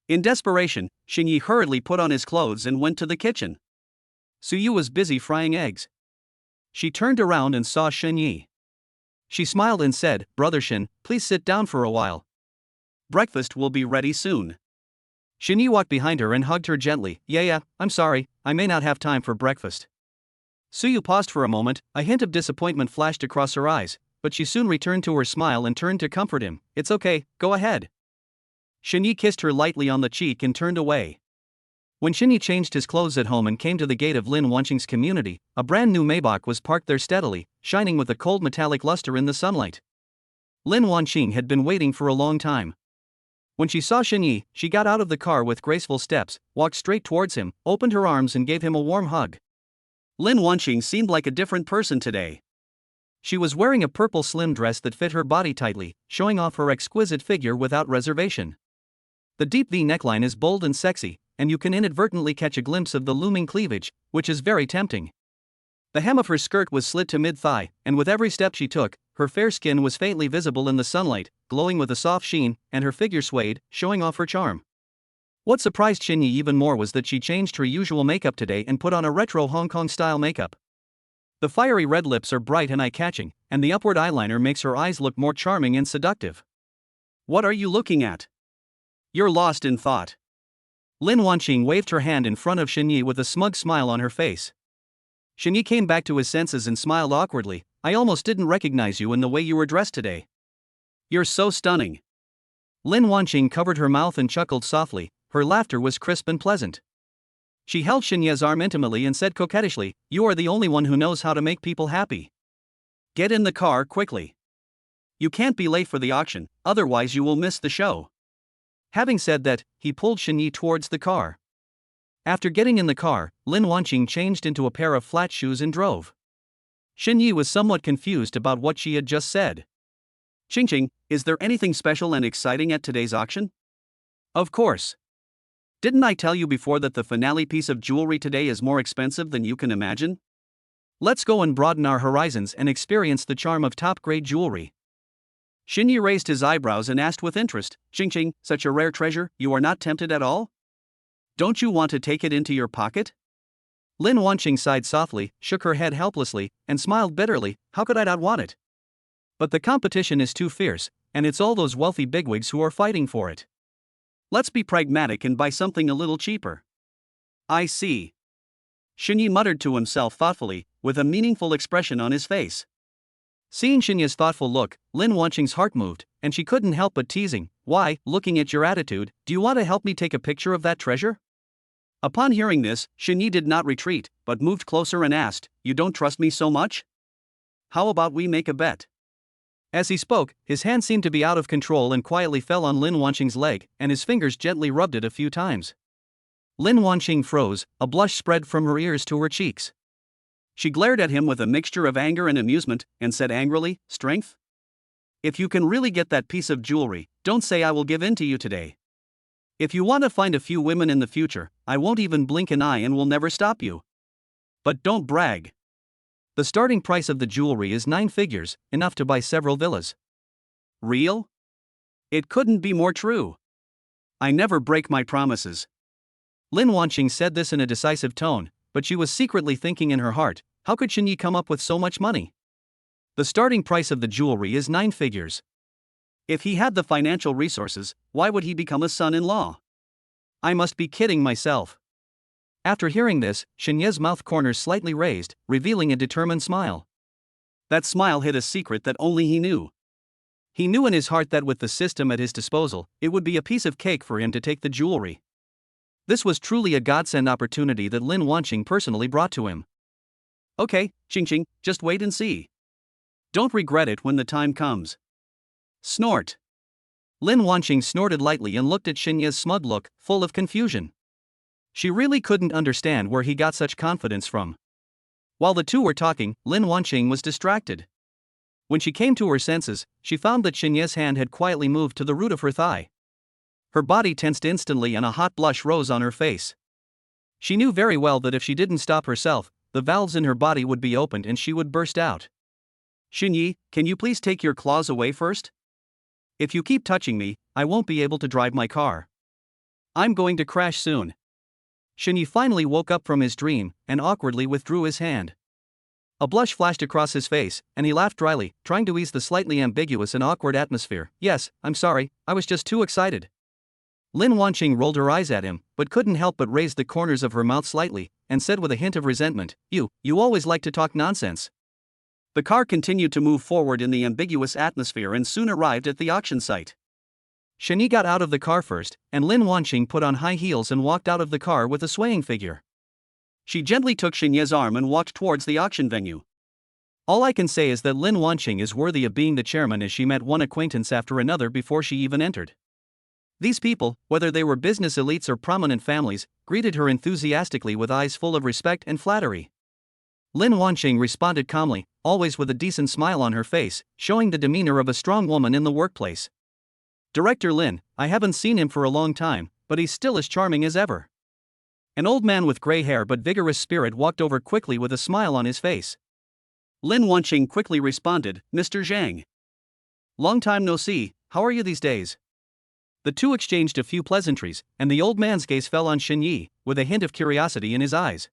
In desperation, Shinyi hurriedly put on his clothes and went to the kitchen. Suyu was busy frying eggs. She turned around and saw Shinyi. She smiled and said, "Brother Shin, please sit down for a while. Breakfast will be ready soon." Shinyi walked behind her and hugged her gently. Yeah, I'm sorry, I may not have time for breakfast." Suyu paused for a moment, a hint of disappointment flashed across her eyes, but she soon returned to her smile and turned to comfort him. "It's okay, go ahead." Shinyi kissed her lightly on the cheek and turned away. When Shinyi changed his clothes at home and came to the gate of Lin Wanqing's community, a brand new Maybach was parked there steadily, shining with a cold metallic luster in the sunlight. Lin Wanqing had been waiting for a long time. When she saw Shinyi, she got out of the car with graceful steps, walked straight towards him, opened her arms and gave him a warm hug. Lin Wanqing seemed like a different person today. She was wearing a purple slim dress that fit her body tightly, showing off her exquisite figure without reservation. The deep V neckline is bold and sexy, and you can inadvertently catch a glimpse of the looming cleavage, which is very tempting. The hem of her skirt was slit to mid-thigh, and with every step she took, her fair skin was faintly visible in the sunlight, glowing with a soft sheen, and her figure swayed, showing off her charm. What surprised Shinyi even more was that she changed her usual makeup today and put on a retro Hong Kong-style makeup. The fiery red lips are bright and eye-catching, and the upward eyeliner makes her eyes look more charming and seductive. "What are you looking at? You're lost in thought." Lin Wanqing waved her hand in front of Shinyi with a smug smile on her face. Shinyi came back to his senses and smiled awkwardly. "I almost didn't recognize you in the way you were dressed today. You're so stunning." Lin Wanqing covered her mouth and chuckled softly, her laughter was crisp and pleasant. She held Shinya's arm intimately and said coquettishly, "You are the only one who knows how to make people happy. Get in the car quickly. You can't be late for the auction, otherwise you will miss the show." Having said that, he pulled Shinyi towards the car. After getting in the car, Lin Wanqing changed into a pair of flat shoes and drove. Shinyi was somewhat confused about what she had just said. Ching, is there anything special and exciting at today's auction? Of course. Didn't I tell you before that the finale piece of jewelry today is more expensive than you can imagine? Let's go and broaden our horizons and experience the charm of top-grade jewelry. Xinyi raised his eyebrows and asked with interest, Ching, such a rare treasure, you are not tempted at all? Don't you want to take it into your pocket? Lin Wanqing sighed softly, shook her head helplessly, and smiled bitterly, how could I not want it? But the competition is too fierce, and it's all those wealthy bigwigs who are fighting for it. Let's be pragmatic and buy something a little cheaper. I see. Xinyi muttered to himself thoughtfully, with a meaningful expression on his face. Seeing Xinyi's thoughtful look, Lin Wanqing's heart moved, and she couldn't help but teasing, why, looking at your attitude, do you want to help me take a picture of that treasure? Upon hearing this, Xinyi did not retreat, but moved closer and asked, you don't trust me so much? How about we make a bet? As he spoke, his hand seemed to be out of control and quietly fell on Lin Wanqing's leg, and his fingers gently rubbed it a few times. Lin Wanqing froze, a blush spread from her ears to her cheeks. She glared at him with a mixture of anger and amusement, and said angrily, strength? If you can really get that piece of jewelry, don't say I will give in to you today. If you want to find a few women in the future, I won't even blink an eye and will never stop you. But don't brag. The starting price of the jewelry is 9 figures, enough to buy several villas. Real? It couldn't be more true. I never break my promises. Lin Wanqing said this in a decisive tone, but she was secretly thinking in her heart, how could Xinyi come up with so much money? The starting price of the jewelry is 9 figures. If he had the financial resources, why would he become a son-in-law? I must be kidding myself. After hearing this, Xinyi's mouth corners slightly raised, revealing a determined smile. That smile hid a secret that only he knew. He knew in his heart that with the system at his disposal, it would be a piece of cake for him to take the jewelry. This was truly a godsend opportunity that Lin Wanqing personally brought to him. Okay, Ching, just wait and see. Don't regret it when the time comes. Snort. Lin Wanqing snorted lightly and looked at Xinyi's smug look, full of confusion. She really couldn't understand where he got such confidence from. While the two were talking, Lin Wanqing was distracted. When she came to her senses, she found that Xinyi's hand had quietly moved to the root of her thigh. Her body tensed instantly and a hot blush rose on her face. She knew very well that if she didn't stop herself, the valves in her body would be opened and she would burst out. Xinyi, can you please take your claws away first? If you keep touching me, I won't be able to drive my car. I'm going to crash soon. Xinyi finally woke up from his dream, and awkwardly withdrew his hand. A blush flashed across his face, and he laughed dryly, trying to ease the slightly ambiguous and awkward atmosphere. Yes, I'm sorry, I was just too excited. Lin Wanqing rolled her eyes at him, but couldn't help but raise the corners of her mouth slightly, and said with a hint of resentment, You always like to talk nonsense. The car continued to move forward in the ambiguous atmosphere and soon arrived at the auction site. Xinyi got out of the car first, and Lin Wanqing put on high heels and walked out of the car with a swaying figure. She gently took Xinyi's arm and walked towards the auction venue. All I can say is that Lin Wanqing is worthy of being the chairman, as she met one acquaintance after another before she even entered. These people, whether they were business elites or prominent families, greeted her enthusiastically with eyes full of respect and flattery. Lin Wanqing responded calmly, always with a decent smile on her face, showing the demeanor of a strong woman in the workplace. Director Lin, I haven't seen him for a long time, but he's still as charming as ever. An old man with gray hair but vigorous spirit walked over quickly with a smile on his face. Lin Wanqing quickly responded, Mr. Zhang. Long time no see, how are you these days? The two exchanged a few pleasantries, and the old man's gaze fell on Xinyi, with a hint of curiosity in his eyes.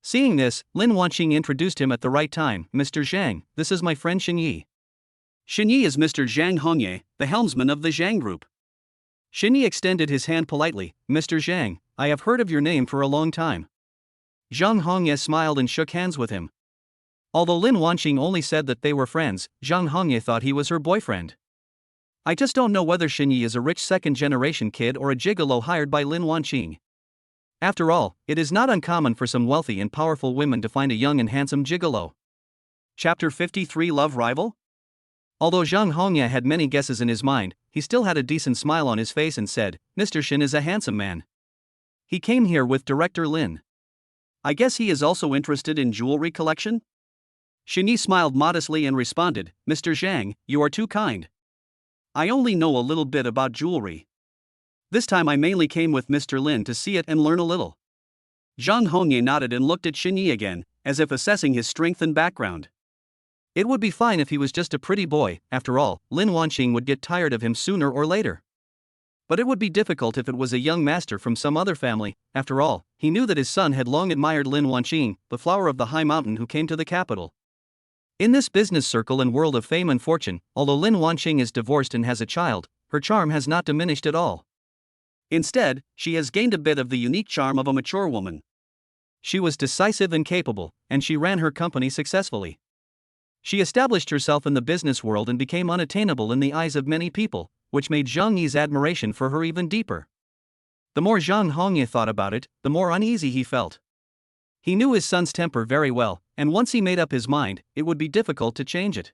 Seeing this, Lin Wanqing introduced him at the right time. Mr. Zhang, this is my friend Xinyi. Xinyi is Mr. Zhang Hongye, the helmsman of the Zhang Group. Xinyi extended his hand politely. Mr. Zhang, I have heard of your name for a long time. Zhang Hongye smiled and shook hands with him. Although Lin Wanqing only said that they were friends, Zhang Hongye thought he was her boyfriend. I just don't know whether Xinyi is a rich second-generation kid or a gigolo hired by Lin Wanqing. After all, it is not uncommon for some wealthy and powerful women to find a young and handsome gigolo. Chapter 53 Love Rival? Although Zhang Hongye had many guesses in his mind, he still had a decent smile on his face and said, Mr. Xin is a handsome man. He came here with Director Lin. I guess he is also interested in jewelry collection? Shini smiled modestly and responded, Mr. Zhang, you are too kind. I only know a little bit about jewelry. This time I mainly came with Mr. Lin to see it and learn a little. Zhang Hongye nodded and looked at Shini again, as if assessing his strength and background. It would be fine if he was just a pretty boy. After all, Lin Wanqing would get tired of him sooner or later. But it would be difficult if it was a young master from some other family. After all, he knew that his son had long admired Lin Wanqing, the flower of the high mountain who came to the capital. In this business circle and world of fame and fortune, although Lin Wanqing is divorced and has a child, her charm has not diminished at all. Instead, she has gained a bit of the unique charm of a mature woman. She was decisive and capable, and she ran her company successfully. She established herself in the business world and became unattainable in the eyes of many people, which made Zhang Yi's admiration for her even deeper. The more Zhang Hongye thought about it, the more uneasy he felt. He knew his son's temper very well, and once he made up his mind, it would be difficult to change it.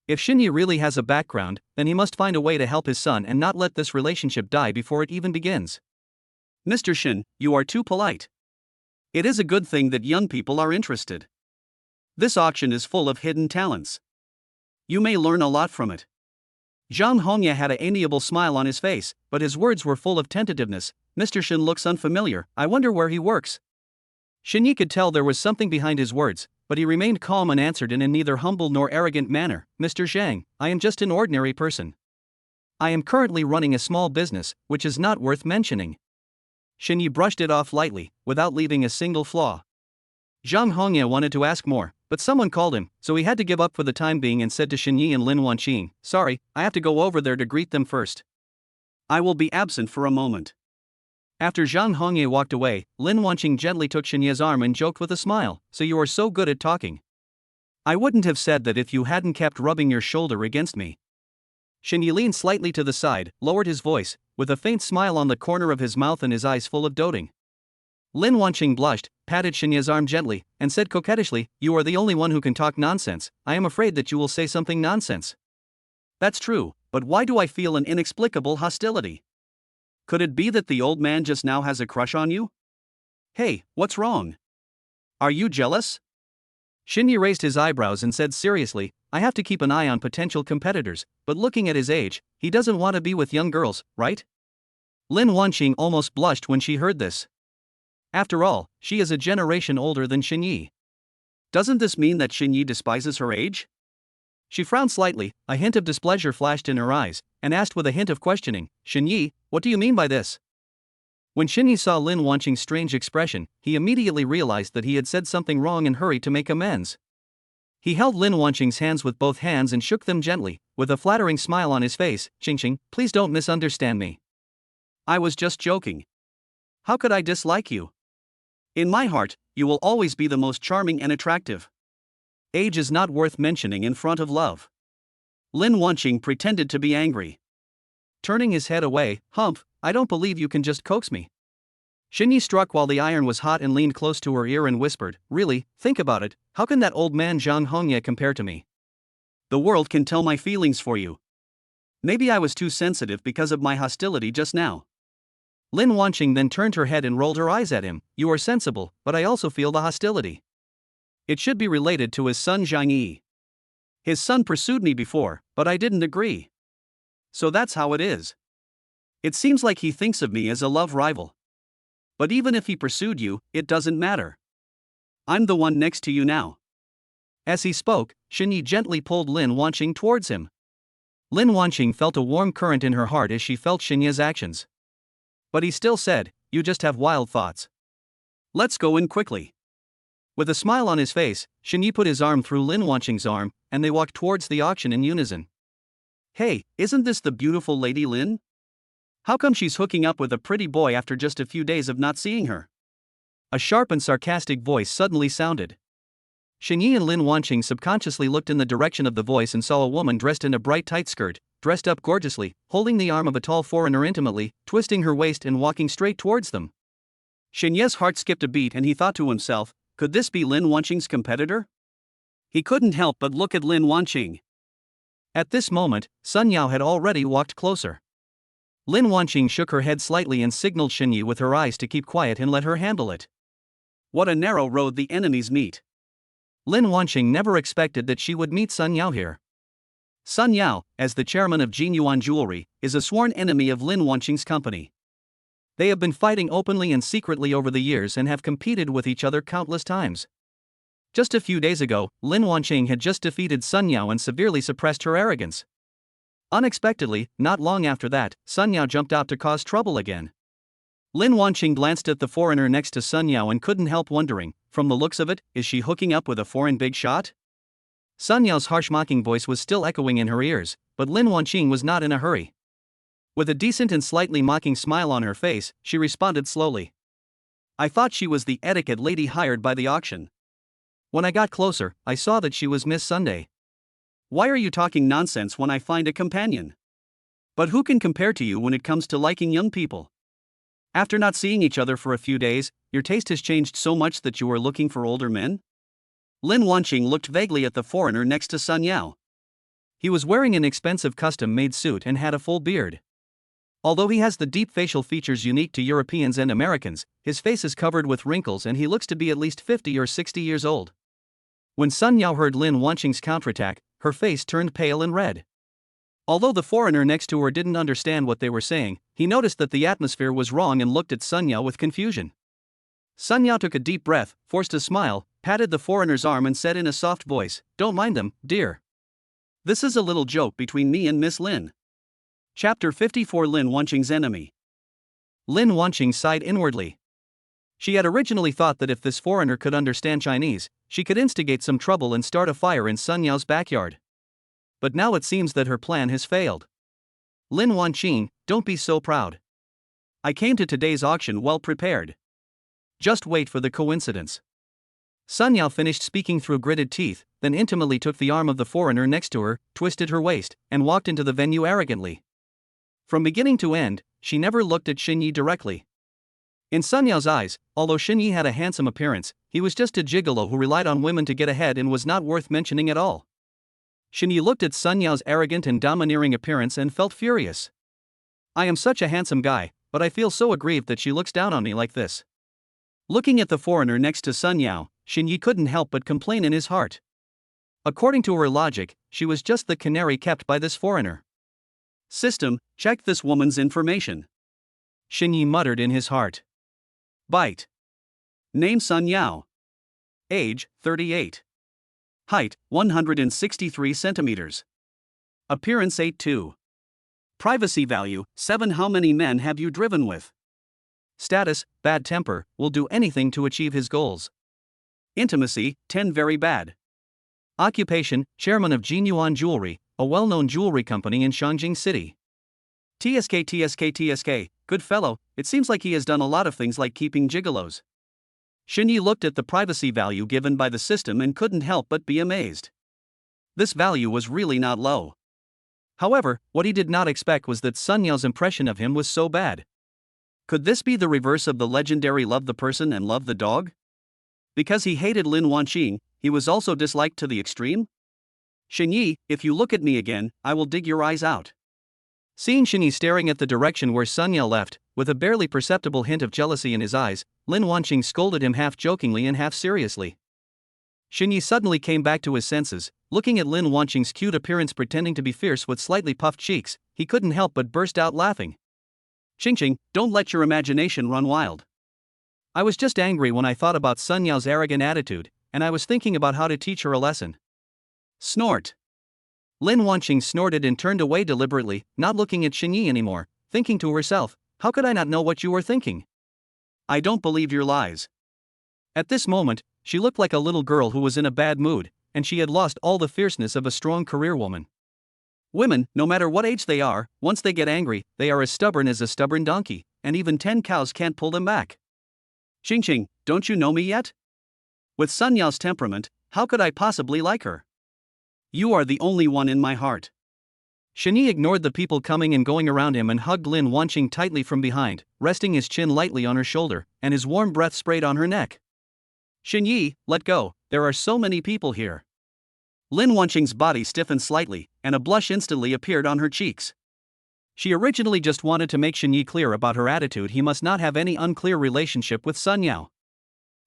If Xinyi really has a background, then he must find a way to help his son and not let this relationship die before it even begins. Mr. Xin, you are too polite. It is a good thing that young people are interested. This auction is full of hidden talents. You may learn a lot from it. Zhang Hongye had an amiable smile on his face, but his words were full of tentativeness. Mr. Xin looks unfamiliar, I wonder where he works. Xinyi could tell there was something behind his words, but he remained calm and answered in a neither humble nor arrogant manner, Mr. Zhang, I am just an ordinary person. I am currently running a small business, which is not worth mentioning. Xinyi brushed it off lightly, without leaving a single flaw. Zhang Hongye wanted to ask more, but someone called him, so he had to give up for the time being and said to Xinyi and Lin Wanqing, sorry, I have to go over there to greet them first. I will be absent for a moment. After Zhang Hongye walked away, Lin Wanqing gently took Xinyi's arm and joked with a smile, so you are so good at talking. I wouldn't have said that if you hadn't kept rubbing your shoulder against me. Xinyi leaned slightly to the side, lowered his voice, with a faint smile on the corner of his mouth and his eyes full of doting. Lin Wanqing blushed, patted Xinyi's arm gently, and said coquettishly, you are the only one who can talk nonsense, I am afraid that you will say something nonsense. That's true, but why do I feel an inexplicable hostility? Could it be that the old man just now has a crush on you? Hey, what's wrong? Are you jealous? Xinyi raised his eyebrows and said seriously, I have to keep an eye on potential competitors, but looking at his age, he doesn't want to be with young girls, right? Lin Wanqing almost blushed when she heard this. After all, she is a generation older than Xinyi. Doesn't this mean that Xinyi despises her age? She frowned slightly, a hint of displeasure flashed in her eyes, and asked with a hint of questioning, Xinyi, what do you mean by this? When Xinyi saw Lin Wanqing's strange expression, he immediately realized that he had said something wrong and hurried to make amends. He held Lin Wanqing's hands with both hands and shook them gently, with a flattering smile on his face, Qingqing, please don't misunderstand me. I was just joking. How could I dislike you? In my heart, you will always be the most charming and attractive. Age is not worth mentioning in front of love. Lin Wanqing pretended to be angry. Turning his head away, Humph, I don't believe you can just coax me. Xinyi struck while the iron was hot and leaned close to her ear and whispered, really, think about it, how can that old man Zhang Hongye compare to me? The world can tell my feelings for you. Maybe I was too sensitive because of my hostility just now. Lin Wanqing then turned her head and rolled her eyes at him, you are sensible, but I also feel the hostility. It should be related to his son Zhang Yi. His son pursued me before, but I didn't agree. So that's how it is. It seems like he thinks of me as a love rival. But even if he pursued you, it doesn't matter. I'm the one next to you now. As he spoke, Xinyi gently pulled Lin Wanqing towards him. Lin Wanqing felt a warm current in her heart as she felt Xinyi's actions. But he still said, you just have wild thoughts. Let's go in quickly. With a smile on his face, Xinyi put his arm through Lin Wanqing's arm, and they walked towards the auction in unison. Hey, isn't this the beautiful Lady Lin? How come she's hooking up with a pretty boy after just a few days of not seeing her? A sharp and sarcastic voice suddenly sounded. Xinyi and Lin Wanqing subconsciously looked in the direction of the voice and saw a woman dressed in a bright tight skirt, dressed up gorgeously, holding the arm of a tall foreigner intimately, twisting her waist and walking straight towards them. Xinyi's heart skipped a beat and he thought to himself, could this be Lin Wanqing's competitor? He couldn't help but look at Lin Wanqing. At this moment, Sun Yao had already walked closer. Lin Wanqing shook her head slightly and signaled Xinyi with her eyes to keep quiet and let her handle it. What a narrow road the enemies meet. Lin Wanqing never expected that she would meet Sun Yao here. Sun Yao, as the chairman of Jinyuan Jewelry, is a sworn enemy of Lin Wanqing's company. They have been fighting openly and secretly over the years and have competed with each other countless times. Just a few days ago, Lin Wanqing had just defeated Sun Yao and severely suppressed her arrogance. Unexpectedly, not long after that, Sun Yao jumped out to cause trouble again. Lin Wanqing glanced at the foreigner next to Sun Yao and couldn't help wondering, from the looks of it, is she hooking up with a foreign big shot? Sun Yao's harsh mocking voice was still echoing in her ears, but Lin Wanqing was not in a hurry. With a decent and slightly mocking smile on her face, she responded slowly. I thought she was the etiquette lady hired by the auction. When I got closer, I saw that she was Miss Sunday. Why are you talking nonsense when I find a companion? But who can compare to you when it comes to liking young people? After not seeing each other for a few days, your taste has changed so much that you are looking for older men? Lin Wanqing looked vaguely at the foreigner next to Sun Yao. He was wearing an expensive custom-made suit and had a full beard. Although he has the deep facial features unique to Europeans and Americans, his face is covered with wrinkles and he looks to be at least 50 or 60 years old. When Sun Yao heard Lin Wanqing's counterattack, her face turned pale and red. Although the foreigner next to her didn't understand what they were saying, he noticed that the atmosphere was wrong and looked at Sun Yao with confusion. Sun Yao took a deep breath, forced a smile, patted the foreigner's arm and said in a soft voice, "Don't mind them, dear. This is a little joke between me and Miss Lin." Chapter 54 Lin Wanqing's Enemy. Lin Wanqing sighed inwardly. She had originally thought that if this foreigner could understand Chinese, she could instigate some trouble and start a fire in Sun Yao's backyard. But now it seems that her plan has failed. Lin Wanqing, don't be so proud. I came to today's auction well prepared. Just wait for the coincidence. Sun Yao finished speaking through gritted teeth, then intimately took the arm of the foreigner next to her, twisted her waist, and walked into the venue arrogantly. From beginning to end, she never looked at Xinyi directly. In Sun Yao's eyes, although Xinyi had a handsome appearance, he was just a gigolo who relied on women to get ahead and was not worth mentioning at all. Xinyi looked at Sun Yao's arrogant and domineering appearance and felt furious. I am such a handsome guy, but I feel so aggrieved that she looks down on me like this. Looking at the foreigner next to Sun Yao, Xinyi couldn't help but complain in his heart. According to her logic, she was just the canary kept by this foreigner. System, check this woman's information. Xinyi muttered in his heart. Byte. Name Sun Yao. Age, 38. Height, 163 centimeters. Appearance 8'2". Privacy value, 7. How many men have you driven with? Status, bad temper, will do anything to achieve his goals. Intimacy, 10. Very bad. Occupation, chairman of Jinyuan Jewelry, a well-known jewelry company in Shangjing City. TSK, good fellow, it seems like he has done a lot of things like keeping gigolos. Xinyi looked at the privacy value given by the system and couldn't help but be amazed. This value was really not low. However, what he did not expect was that Sun Yao's impression of him was so bad. Could this be the reverse of the legendary love the person and love the dog? Because he hated Lin Wanqing, he was also disliked to the extreme? Xinyi, if you look at me again, I will dig your eyes out. Seeing Xinyi staring at the direction where Sun Yao left, with a barely perceptible hint of jealousy in his eyes, Lin Wanqing scolded him half jokingly and half seriously. Xinyi suddenly came back to his senses, looking at Lin Wanqing's cute appearance pretending to be fierce with slightly puffed cheeks, he couldn't help but burst out laughing. Xingqing, don't let your imagination run wild. I was just angry when I thought about Sun Yao's arrogant attitude, and I was thinking about how to teach her a lesson. Snort. Lin Wanqing snorted and turned away deliberately, not looking at Xinyi anymore, thinking to herself, how could I not know what you were thinking? I don't believe your lies. At this moment, she looked like a little girl who was in a bad mood, and she had lost all the fierceness of a strong career woman. Women, no matter what age they are, once they get angry, they are as stubborn as a stubborn donkey, and even 10 cows can't pull them back. Xingqing, don't you know me yet? With Sun Yao's temperament, how could I possibly like her? You are the only one in my heart. Xinyi ignored the people coming and going around him and hugged Lin Wanqing tightly from behind, resting his chin lightly on her shoulder, and his warm breath sprayed on her neck. Xinyi, let go, there are so many people here. Lin Wanqing's body stiffened slightly, and a blush instantly appeared on her cheeks. She originally just wanted to make Xinyi clear about her attitude. He must not have any unclear relationship with Sun Yao.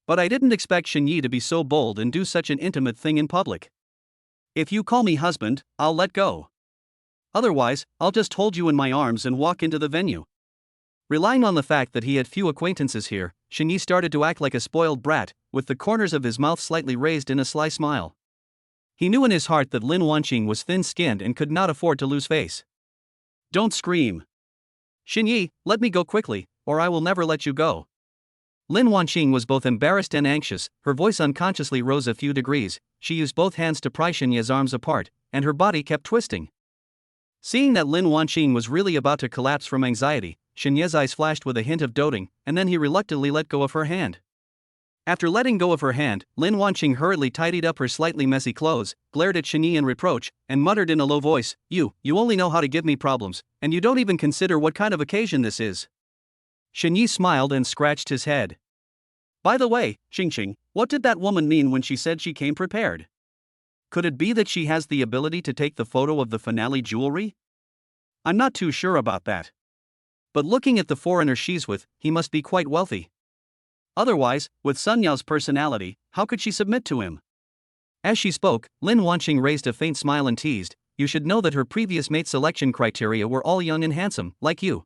But I didn't expect Xinyi to be so bold and do such an intimate thing in public. If you call me husband, I'll let go. Otherwise, I'll just hold you in my arms and walk into the venue. Relying on the fact that he had few acquaintances here, Xinyi started to act like a spoiled brat, with the corners of his mouth slightly raised in a sly smile. He knew in his heart that Lin Wanqing was thin-skinned and could not afford to lose face. Don't scream. Xinyi, let me go quickly, or I will never let you go. Lin Wanqing was both embarrassed and anxious, her voice unconsciously rose a few degrees, she used both hands to pry Xinyi's arms apart, and her body kept twisting. Seeing that Lin Wanqing was really about to collapse from anxiety, Xinyi's eyes flashed with a hint of doting, and then he reluctantly let go of her hand. After letting go of her hand, Lin Wanqing hurriedly tidied up her slightly messy clothes, glared at Xinyi in reproach, and muttered in a low voice, You only know how to give me problems, and you don't even consider what kind of occasion this is. Xinyi smiled and scratched his head. By the way, Xingqing, what did that woman mean when she said she came prepared? Could it be that she has the ability to take the photo of the finale jewelry? I'm not too sure about that. But looking at the foreigner she's with, he must be quite wealthy. Otherwise, with Sun Yao's personality, how could she submit to him? As she spoke, Lin Wanqing raised a faint smile and teased, You should know that her previous mate selection criteria were all young and handsome, like you.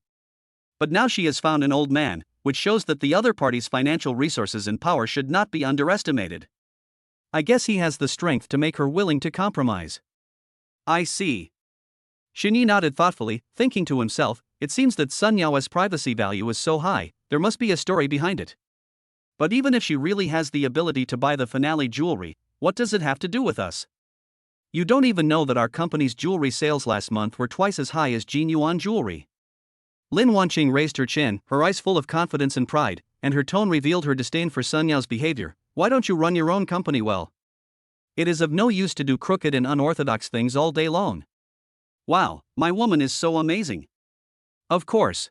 But now she has found an old man, which shows that the other party's financial resources and power should not be underestimated. I guess he has the strength to make her willing to compromise. I see. Xinyi nodded thoughtfully, thinking to himself, It seems that Sun Yao's privacy value is so high, there must be a story behind it. But even if she really has the ability to buy the finale jewelry, what does it have to do with us? You don't even know that our company's jewelry sales last month were twice as high as Jin Yuan jewelry. Lin Wanqing raised her chin, her eyes full of confidence and pride, and her tone revealed her disdain for Sun Yao's behavior. Why don't you run your own company well? It is of no use to do crooked and unorthodox things all day long. Wow, my woman is so amazing. Of course.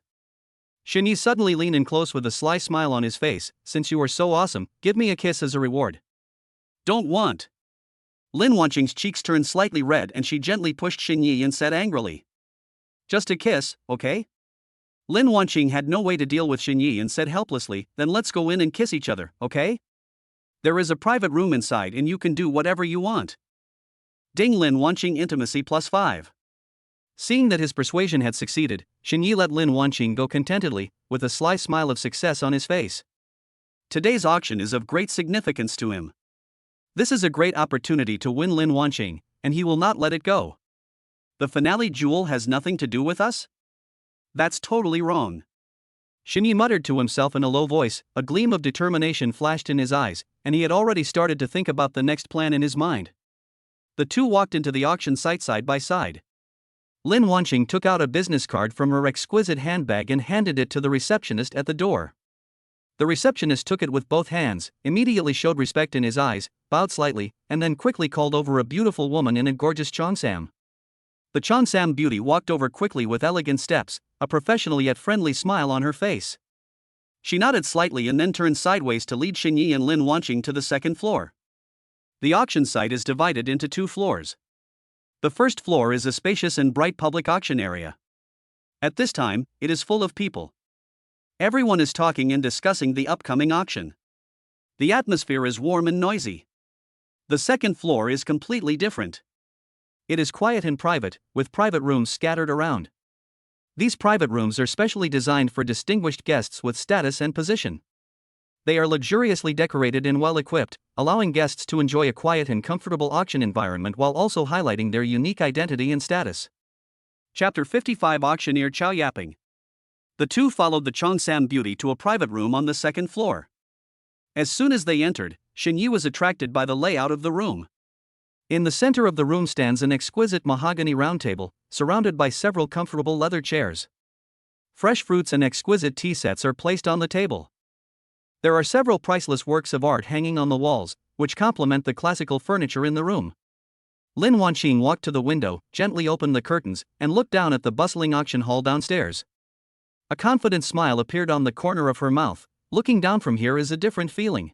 Xinyi suddenly leaned in close with a sly smile on his face. Since you are so awesome, give me a kiss as a reward. Don't want. Lin Wanqing's cheeks turned slightly red and she gently pushed Xinyi and said angrily. Just a kiss, okay? Lin Wanqing had no way to deal with Xinyi and said helplessly, Then let's go in and kiss each other, okay? There is a private room inside and you can do whatever you want. Ding. Lin Wanqing intimacy +5. Seeing that his persuasion had succeeded, Xinyi let Lin Wanqing go contentedly, with a sly smile of success on his face. Today's auction is of great significance to him. This is a great opportunity to win Lin Wanqing, and he will not let it go. The finale jewel has nothing to do with us? That's totally wrong. Xinyi muttered to himself in a low voice, a gleam of determination flashed in his eyes, and he had already started to think about the next plan in his mind. The two walked into the auction site side by side. Lin Wanqing took out a business card from her exquisite handbag and handed it to the receptionist at the door. The receptionist took it with both hands, immediately showed respect in his eyes, bowed slightly, and then quickly called over a beautiful woman in a gorgeous cheongsam. The cheongsam beauty walked over quickly with elegant steps, a professional yet friendly smile on her face. She nodded slightly and then turned sideways to lead Xinyi and Lin Wanqing to the second floor. The auction site is divided into 2 floors. The first floor is a spacious and bright public auction area. At this time, it is full of people. Everyone is talking and discussing the upcoming auction. The atmosphere is warm and noisy. The second floor is completely different. It is quiet and private, with private rooms scattered around. These private rooms are specially designed for distinguished guests with status and position. They are luxuriously decorated and well-equipped, allowing guests to enjoy a quiet and comfortable auction environment while also highlighting their unique identity and status. Chapter 55 Auctioneer Chow Yapping. The two followed the cheongsam beauty to a private room on the second floor. As soon as they entered, Xinyi was attracted by the layout of the room. In the center of the room stands an exquisite mahogany round table, surrounded by several comfortable leather chairs. Fresh fruits and exquisite tea sets are placed on the table. There are several priceless works of art hanging on the walls, which complement the classical furniture in the room. Lin Wanqing walked to the window, gently opened the curtains, and looked down at the bustling auction hall downstairs. A confident smile appeared on the corner of her mouth. Looking down from here is a different feeling.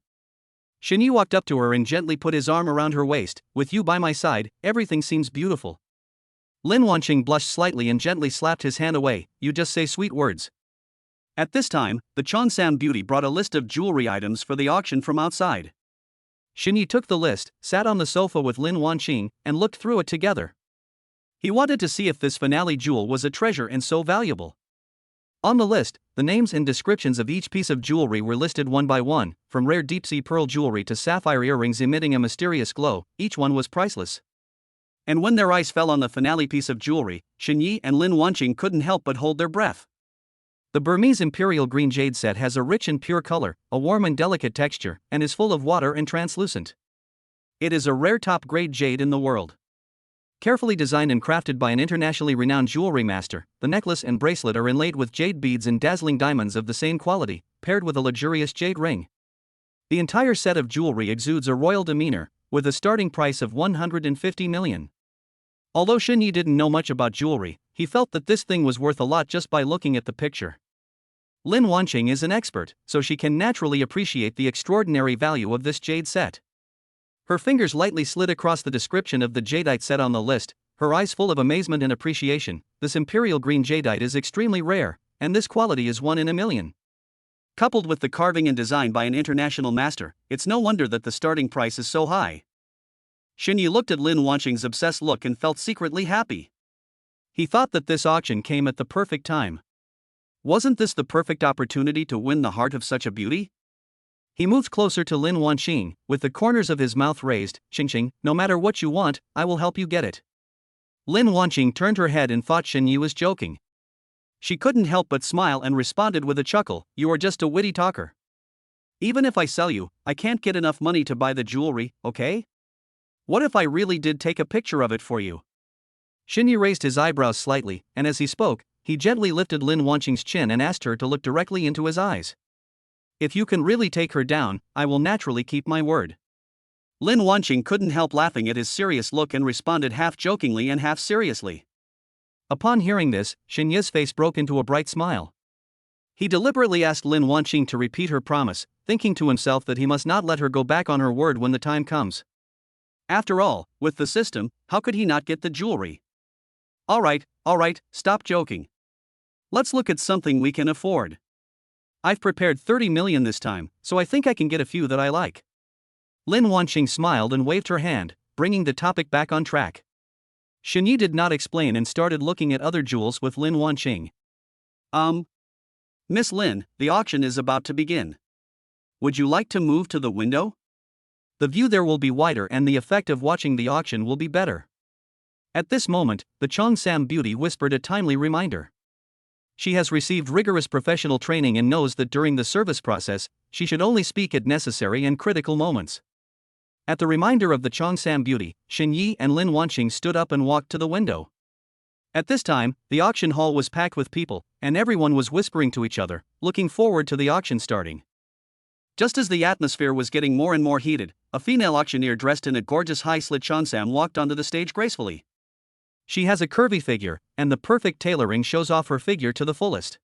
Xinyi walked up to her and gently put his arm around her waist. With you by my side, everything seems beautiful. Lin Wanqing blushed slightly and gently slapped his hand away. You just say sweet words. At this time, the Cheongsam beauty brought a list of jewelry items for the auction from outside. Shini took the list, sat on the sofa with Lin Wanqing, and looked through it together. He wanted to see if this finale jewel was a treasure and so valuable. On the list, the names and descriptions of each piece of jewelry were listed one by one, from rare deep-sea pearl jewelry to sapphire earrings emitting a mysterious glow. Each one was priceless. And when their eyes fell on the finale piece of jewelry, Shini and Lin Wanqing couldn't help but hold their breath. The Burmese Imperial Green Jade set has a rich and pure color, a warm and delicate texture, and is full of water and translucent. It is a rare top-grade jade in the world. Carefully designed and crafted by an internationally renowned jewelry master, the necklace and bracelet are inlaid with jade beads and dazzling diamonds of the same quality, paired with a luxurious jade ring. The entire set of jewelry exudes a royal demeanor, with a starting price of 150 million. Although Shini didn't know much about jewelry, he felt that this thing was worth a lot just by looking at the picture. Lin Wanqing is an expert, so she can naturally appreciate the extraordinary value of this jade set. Her fingers lightly slid across the description of the jadeite set on the list, her eyes full of amazement and appreciation. This imperial green jadeite is extremely rare, and this quality is 1 in a million. Coupled with the carving and design by an international master, it's no wonder that the starting price is so high. Shini looked at Lin Wanqing's obsessed look and felt secretly happy. He thought that this auction came at the perfect time. Wasn't this the perfect opportunity to win the heart of such a beauty? He moved closer to Lin Wanqing, with the corners of his mouth raised. Xing, no matter what you want, I will help you get it. Lin Wanqing turned her head and thought Shini was joking. She couldn't help but smile and responded with a chuckle, you are just a witty talker. Even if I sell you, I can't get enough money to buy the jewelry, okay? What if I really did take a picture of it for you? Shini raised his eyebrows slightly, and as he spoke, he gently lifted Lin Wanqing's chin and asked her to look directly into his eyes. If you can really take her down, I will naturally keep my word. Lin Wanqing couldn't help laughing at his serious look and responded half jokingly and half seriously. Upon hearing this, Xinye's face broke into a bright smile. He deliberately asked Lin Wanqing to repeat her promise, thinking to himself that he must not let her go back on her word when the time comes. After all, with the system, how could he not get the jewelry? All right, stop joking. Let's look at something we can afford. I've prepared 30 million this time, so I think I can get a few that I like. Lin Wanqing smiled and waved her hand, bringing the topic back on track. Shini did not explain and started looking at other jewels with Lin Wanqing. Miss Lin, the auction is about to begin. Would you like to move to the window? The view there will be wider and the effect of watching the auction will be better. At this moment, the Cheongsam beauty whispered a timely reminder. She has received rigorous professional training and knows that during the service process, she should only speak at necessary and critical moments. At the reminder of the Cheongsam beauty, Xinyi and Lin Wanqing stood up and walked to the window. At this time, the auction hall was packed with people, and everyone was whispering to each other, looking forward to the auction starting. Just as the atmosphere was getting more and more heated, a female auctioneer dressed in a gorgeous high-slit cheongsam walked onto the stage gracefully. She has a curvy figure, and the perfect tailoring shows off her figure to the fullest.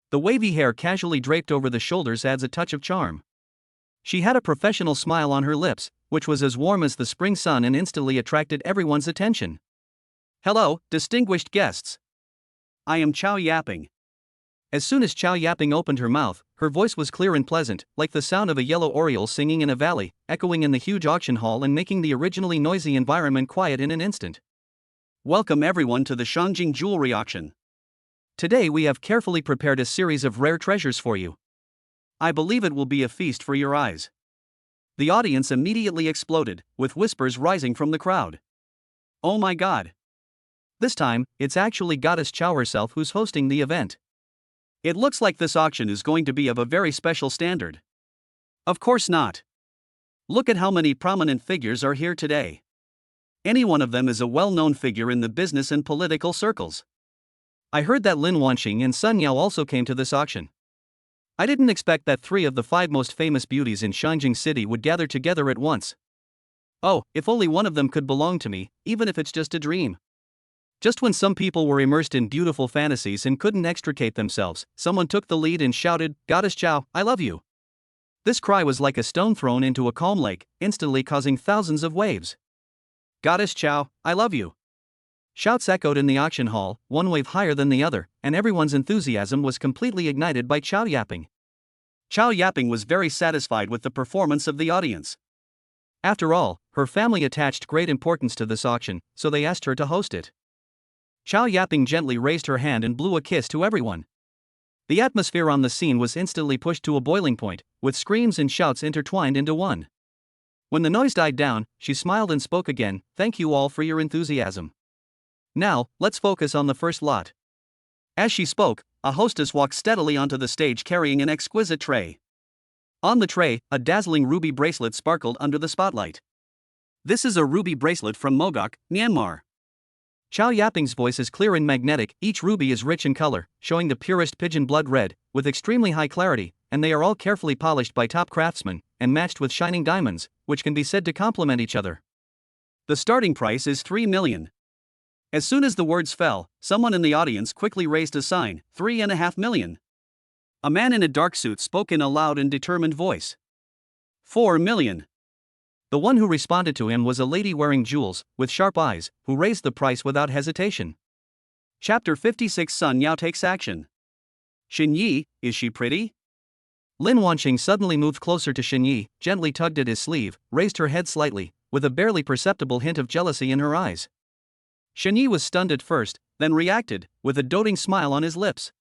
The wavy hair casually draped over the shoulders adds a touch of charm. She had a professional smile on her lips, which was as warm as the spring sun and instantly attracted everyone's attention. Hello, distinguished guests. I am Chow Yaping. As soon as Chow Yaping opened her mouth, her voice was clear and pleasant, like the sound of a yellow oriole singing in a valley, echoing in the huge auction hall and making the originally noisy environment quiet in an instant. Welcome everyone to the Shangjing Jewelry Auction. Today we have carefully prepared a series of rare treasures for you. I believe it will be a feast for your eyes. The audience immediately exploded, with whispers rising from the crowd. Oh my god! This time, it's actually Goddess Chow herself who's hosting the event. It looks like this auction is going to be of a very special standard. Of course not. Look at how many prominent figures are here today. Any one of them is a well-known figure in the business and political circles. I heard that Lin Wanqing and Sun Yao also came to this auction. I didn't expect that 3 of the 5 most famous beauties in Shangjing City would gather together at once. Oh, if only one of them could belong to me, even if it's just a dream. Just when some people were immersed in beautiful fantasies and couldn't extricate themselves, someone took the lead and shouted, "Goddess Chow, I love you." This cry was like a stone thrown into a calm lake, instantly causing thousands of waves. Goddess Chow, I love you. Shouts echoed in the auction hall, one wave higher than the other, and everyone's enthusiasm was completely ignited by Chow Yaping. Chow Yaping was very satisfied with the performance of the audience. After all, her family attached great importance to this auction, so they asked her to host it. Chow Yaping gently raised her hand and blew a kiss to everyone. The atmosphere on the scene was instantly pushed to a boiling point, with screams and shouts intertwined into one. When the noise died down, she smiled and spoke again, "Thank you all for your enthusiasm. Now, let's focus on the first lot." As she spoke, a hostess walked steadily onto the stage carrying an exquisite tray. On the tray, a dazzling ruby bracelet sparkled under the spotlight. "This is a ruby bracelet from Mogok, Myanmar." Chow Yaping's voice is clear and magnetic. Each ruby is rich in color, showing the purest pigeon blood red, with extremely high clarity, and they are all carefully polished by top craftsmen, and matched with shining diamonds, which can be said to complement each other. The starting price is 3 million. As soon as the words fell, someone in the audience quickly raised a sign, 3.5 million. A man in a dark suit spoke in a loud and determined voice. 4 million. The one who responded to him was a lady wearing jewels, with sharp eyes, who raised the price without hesitation. Chapter 56 Sun Yao takes action. Xin Yi, is she pretty? Lin Wanqing suddenly moved closer to Xin Yi, gently tugged at his sleeve, raised her head slightly, with a barely perceptible hint of jealousy in her eyes. Xin Yi was stunned at first, then reacted, with a doting smile on his lips.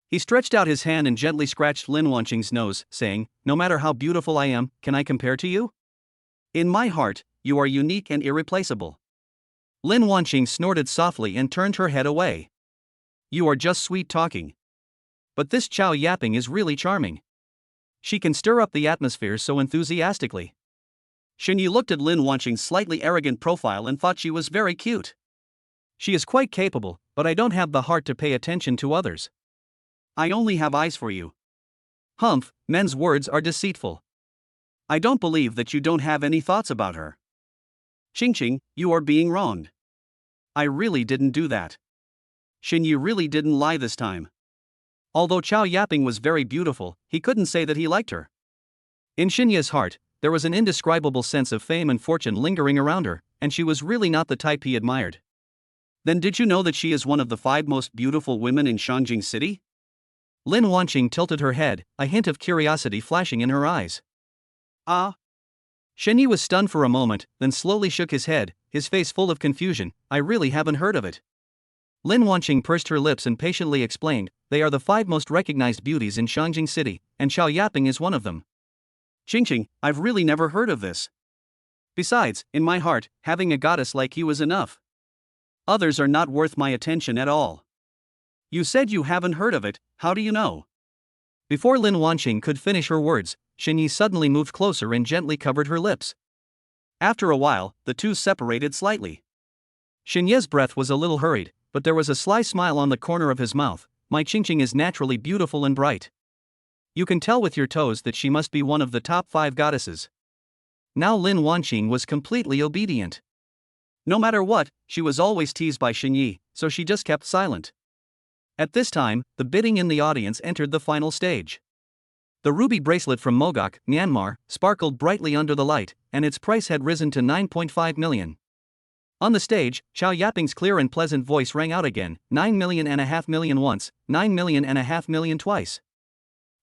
He stretched out his hand and gently scratched Lin Wanqing's nose, saying, "No matter how beautiful I am, can I compare to you? In my heart, you are unique and irreplaceable." Lin Wanqing snorted softly and turned her head away. "You are just sweet talking. But this Chow Yaping is really charming. She can stir up the atmosphere so enthusiastically." Xin Yi looked at Lin Wanqing's slightly arrogant profile and thought she was very cute. "She is quite capable, but I don't have the heart to pay attention to others. I only have eyes for you." Humph, men's words are deceitful. "I don't believe that you don't have any thoughts about her. Ching, you are being wronged. I really didn't do that." Xin Yi really didn't lie this time. Although Chow Yaping was very beautiful, he couldn't say that he liked her. In Xin Yi's heart, there was an indescribable sense of fame and fortune lingering around her, and she was really not the type he admired. "Then did you know that she is one of the 5 most beautiful women in Shangjing City?" Lin Wanqing tilted her head, a hint of curiosity flashing in her eyes. "Ah." Xin Yi was stunned for a moment, then slowly shook his head, his face full of confusion. "I really haven't heard of it." Lin Wanqing pursed her lips and patiently explained, "They are the 5 most recognized beauties in Shangjing City, and Chow Yaping is one of them." Ching, I've really never heard of this. Besides, in my heart, having a goddess like you is enough. Others are not worth my attention at all." "You said you haven't heard of it, how do you know?" Before Lin Wanqing could finish her words, Xin Yi suddenly moved closer and gently covered her lips. After a while, the two separated slightly. Xin Yi's breath was a little hurried, but there was a sly smile on the corner of his mouth. "My Qingqing is naturally beautiful and bright. You can tell with your toes that she must be one of the top 5 goddesses." Now Lin Wanqing was completely obedient. No matter what, she was always teased by Xin Yi, so she just kept silent. At this time, the bidding in the audience entered the final stage. The ruby bracelet from Mogok, Myanmar, sparkled brightly under the light, and its price had risen to 9.5 million. On the stage, Chow Yaping's clear and pleasant voice rang out again, 9.5 million once, 9.5 million twice.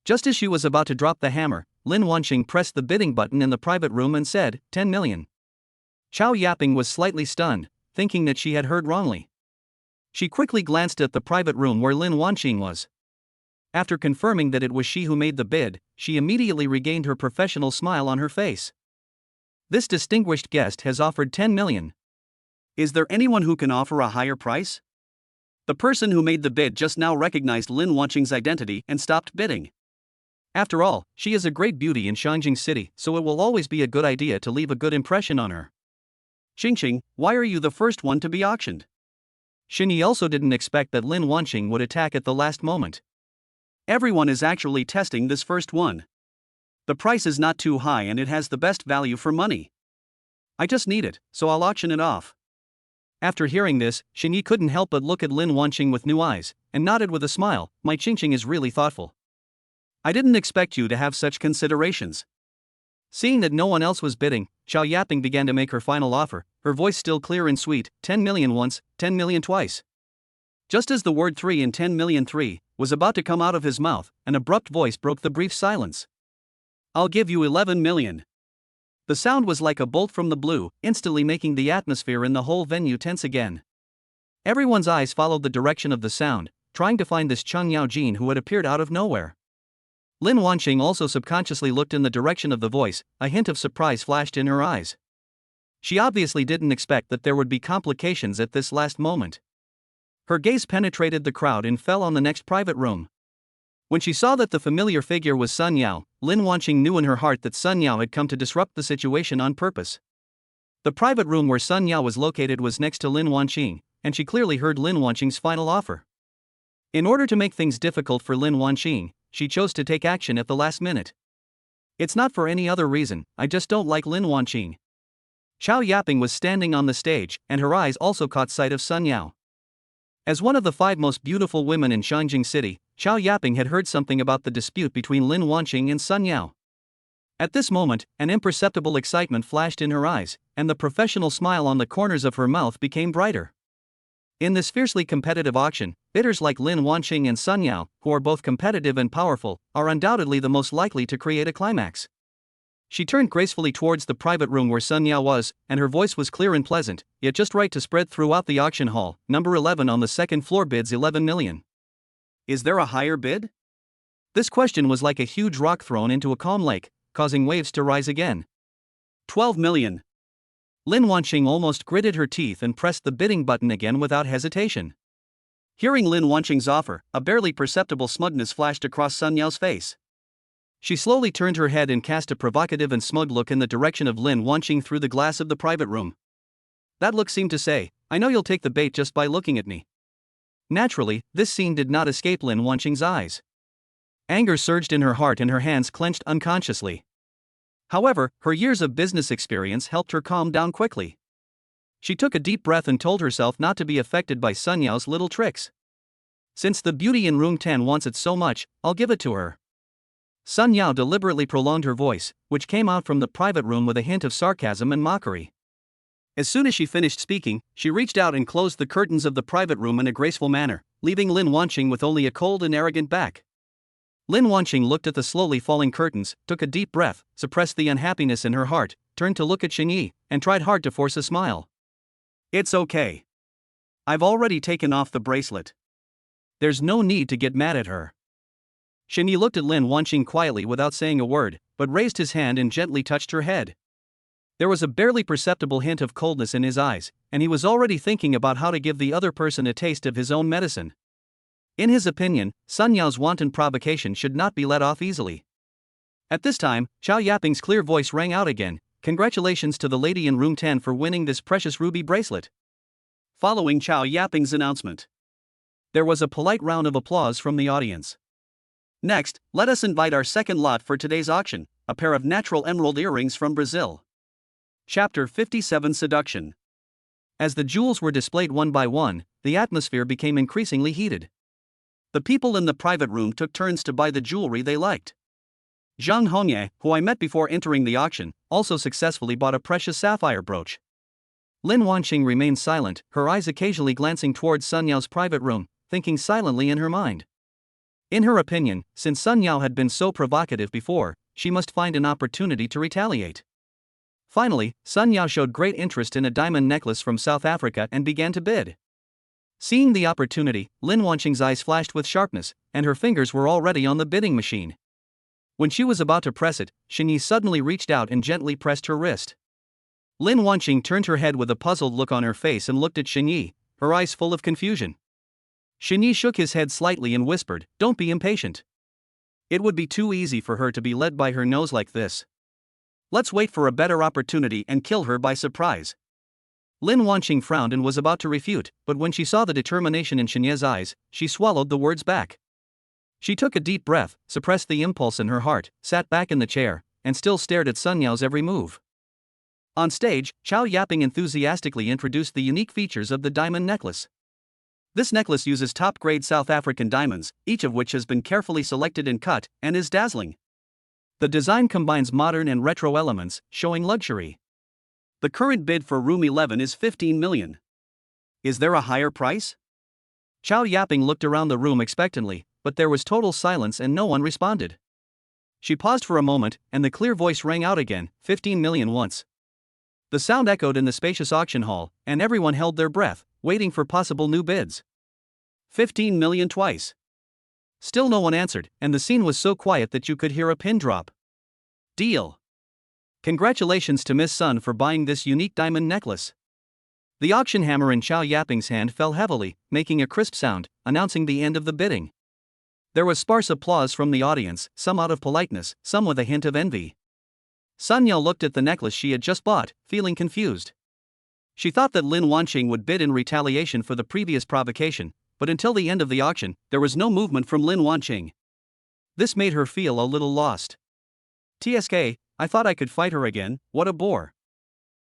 Just as she was about to drop the hammer, Lin Wanqing pressed the bidding button in the private room and said, 10 million. Chow Yaping was slightly stunned, thinking that she had heard wrongly. She quickly glanced at the private room where Lin Wanqing was. After confirming that it was she who made the bid, she immediately regained her professional smile on her face. "This distinguished guest has offered 10 million. Is there anyone who can offer a higher price?" The person who made the bid just now recognized Lin Wanqing's identity and stopped bidding. After all, she is a great beauty in Shangjing City, so it will always be a good idea to leave a good impression on her. "Qing, why are you the first one to be auctioned?" Xin Yi also didn't expect that Lin Wanqing would attack at the last moment. "Everyone is actually testing this first one. The price is not too high and it has the best value for money. I just need it, so I'll auction it off." After hearing this, Xin Yi couldn't help but look at Lin Wanqing with new eyes, and nodded with a smile. "My Qingqing is really thoughtful. I didn't expect you to have such considerations." Seeing that no one else was bidding, Xiao Yaping began to make her final offer, her voice still clear and sweet, 10 million once, 10 million twice. Just as the word 3 and 10 million 3 was about to come out of his mouth, an abrupt voice broke the brief silence. I'll give you 11 million. The sound was like a bolt from the blue, instantly making the atmosphere in the whole venue tense again. Everyone's eyes followed the direction of the sound, trying to find this Cheng Yaojin who had appeared out of nowhere. Lin Wanqing also subconsciously looked in the direction of the voice, a hint of surprise flashed in her eyes. She obviously didn't expect that there would be complications at this last moment. Her gaze penetrated the crowd and fell on the next private room. When she saw that the familiar figure was Sun Yao, Lin Wanqing knew in her heart that Sun Yao had come to disrupt the situation on purpose. The private room where Sun Yao was located was next to Lin Wanqing, and she clearly heard Lin Wanqing's final offer. In order to make things difficult for Lin Wanqing, she chose to take action at the last minute. It's not for any other reason, I just don't like Lin Wanqing. Xiao Yaping was standing on the stage, and her eyes also caught sight of Sun Yao. As one of the 5 most beautiful women in Shangjing City, Xiao Yaping had heard something about the dispute between Lin Wanqing and Sun Yao. At this moment, an imperceptible excitement flashed in her eyes, and the professional smile on the corners of her mouth became brighter. In this fiercely competitive auction, bidders like Lin Wanqing and Sun Yao, who are both competitive and powerful, are undoubtedly the most likely to create a climax. She turned gracefully towards the private room where Sun Yao was, and her voice was clear and pleasant, yet just right to spread throughout the auction hall. Number 11 on the second floor bids 11 million. Is there a higher bid? This question was like a huge rock thrown into a calm lake, causing waves to rise again. 12 million. Lin Wanqing almost gritted her teeth and pressed the bidding button again without hesitation. Hearing Lin Wanqing's offer, a barely perceptible smugness flashed across Sun Yao's face. She slowly turned her head and cast a provocative and smug look in the direction of Lin Wanqing through the glass of the private room. That look seemed to say, I know you'll take the bait just by looking at me. Naturally, this scene did not escape Lin Wanqing's eyes. Anger surged in her heart and her hands clenched unconsciously. However, her years of business experience helped her calm down quickly. She took a deep breath and told herself not to be affected by Sun Yao's little tricks. Since the beauty in room 10 wants it so much, I'll give it to her. Sun Yao deliberately prolonged her voice, which came out from the private room with a hint of sarcasm and mockery. As soon as she finished speaking, she reached out and closed the curtains of the private room in a graceful manner, leaving Lin Wanqing with only a cold and arrogant back. Lin Wanqing looked at the slowly falling curtains, took a deep breath, suppressed the unhappiness in her heart, turned to look at Shini, and tried hard to force a smile. It's okay. I've already taken off the bracelet. There's no need to get mad at her. Shini looked at Lin Wanqing quietly without saying a word, but raised his hand and gently touched her head. There was a barely perceptible hint of coldness in his eyes, and he was already thinking about how to give the other person a taste of his own medicine. In his opinion, Sun Yao's wanton provocation should not be let off easily. At this time, Xiao Yaping's clear voice rang out again, congratulations to the lady in room 10 for winning this precious ruby bracelet. Following Xiao Yaping's announcement, there was a polite round of applause from the audience. Next, let us invite our second lot for today's auction, a pair of natural emerald earrings from Brazil. Chapter 57 Seduction. As the jewels were displayed one by one, the atmosphere became increasingly heated. The people in the private room took turns to buy the jewelry they liked. Zhang Hongye, who I met before entering the auction, also successfully bought a precious sapphire brooch. Lin Wanqing remained silent, her eyes occasionally glancing towards Sun Yao's private room, thinking silently in her mind. In her opinion, since Sun Yao had been so provocative before, she must find an opportunity to retaliate. Finally, Sun Yao showed great interest in a diamond necklace from South Africa and began to bid. Seeing the opportunity, Lin Wanqing's eyes flashed with sharpness, and her fingers were already on the bidding machine. When she was about to press it, Shini suddenly reached out and gently pressed her wrist. Lin Wanqing turned her head with a puzzled look on her face and looked at Shini, her eyes full of confusion. Shini shook his head slightly and whispered, "Don't be impatient. It would be too easy for her to be led by her nose like this. Let's wait for a better opportunity and kill her by surprise." Lin Wanqing frowned and was about to refute, but when she saw the determination in Shini's eyes, she swallowed the words back. She took a deep breath, suppressed the impulse in her heart, sat back in the chair, and still stared at Sun Yao's every move. On stage, Xiao Yaping enthusiastically introduced the unique features of the diamond necklace. This necklace uses top-grade South African diamonds, each of which has been carefully selected and cut, and is dazzling. The design combines modern and retro elements, showing luxury. The current bid for room 11 is 15 million. Is there a higher price? Chow Yaping looked around the room expectantly, but there was total silence and no one responded. She paused for a moment, and the clear voice rang out again, 15 million once. The sound echoed in the spacious auction hall, and everyone held their breath, waiting for possible new bids. 15 million twice. Still no one answered, and the scene was so quiet that you could hear a pin drop. Deal. Congratulations to Miss Sun for buying this unique diamond necklace. The auction hammer in Chow Yaping's hand fell heavily, making a crisp sound, announcing the end of the bidding. There was sparse applause from the audience, some out of politeness, some with a hint of envy. Sunya looked at the necklace she had just bought, feeling confused. She thought that Lin Wanqing would bid in retaliation for the previous provocation, but until the end of the auction, there was no movement from Lin Wanqing. This made her feel a little lost. TSK, I thought I could fight her again, what a bore.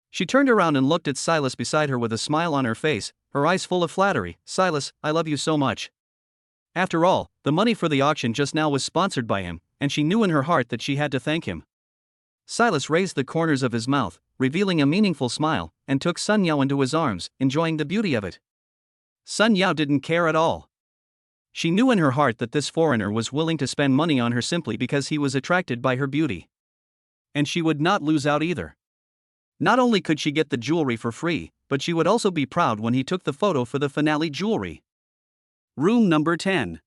She turned around and looked at Silas beside her with a smile on her face, her eyes full of flattery. Silas, I love you so much. After all, the money for the auction just now was sponsored by him, and she knew in her heart that she had to thank him. Silas raised the corners of his mouth, revealing a meaningful smile, and took Sun Yao into his arms, enjoying the beauty of it. Sun Yao didn't care at all. She knew in her heart that this foreigner was willing to spend money on her simply because he was attracted by her beauty. And she would not lose out either. Not only could she get the jewelry for free, but she would also be proud when he took the photo for the finale jewelry. Room number 10.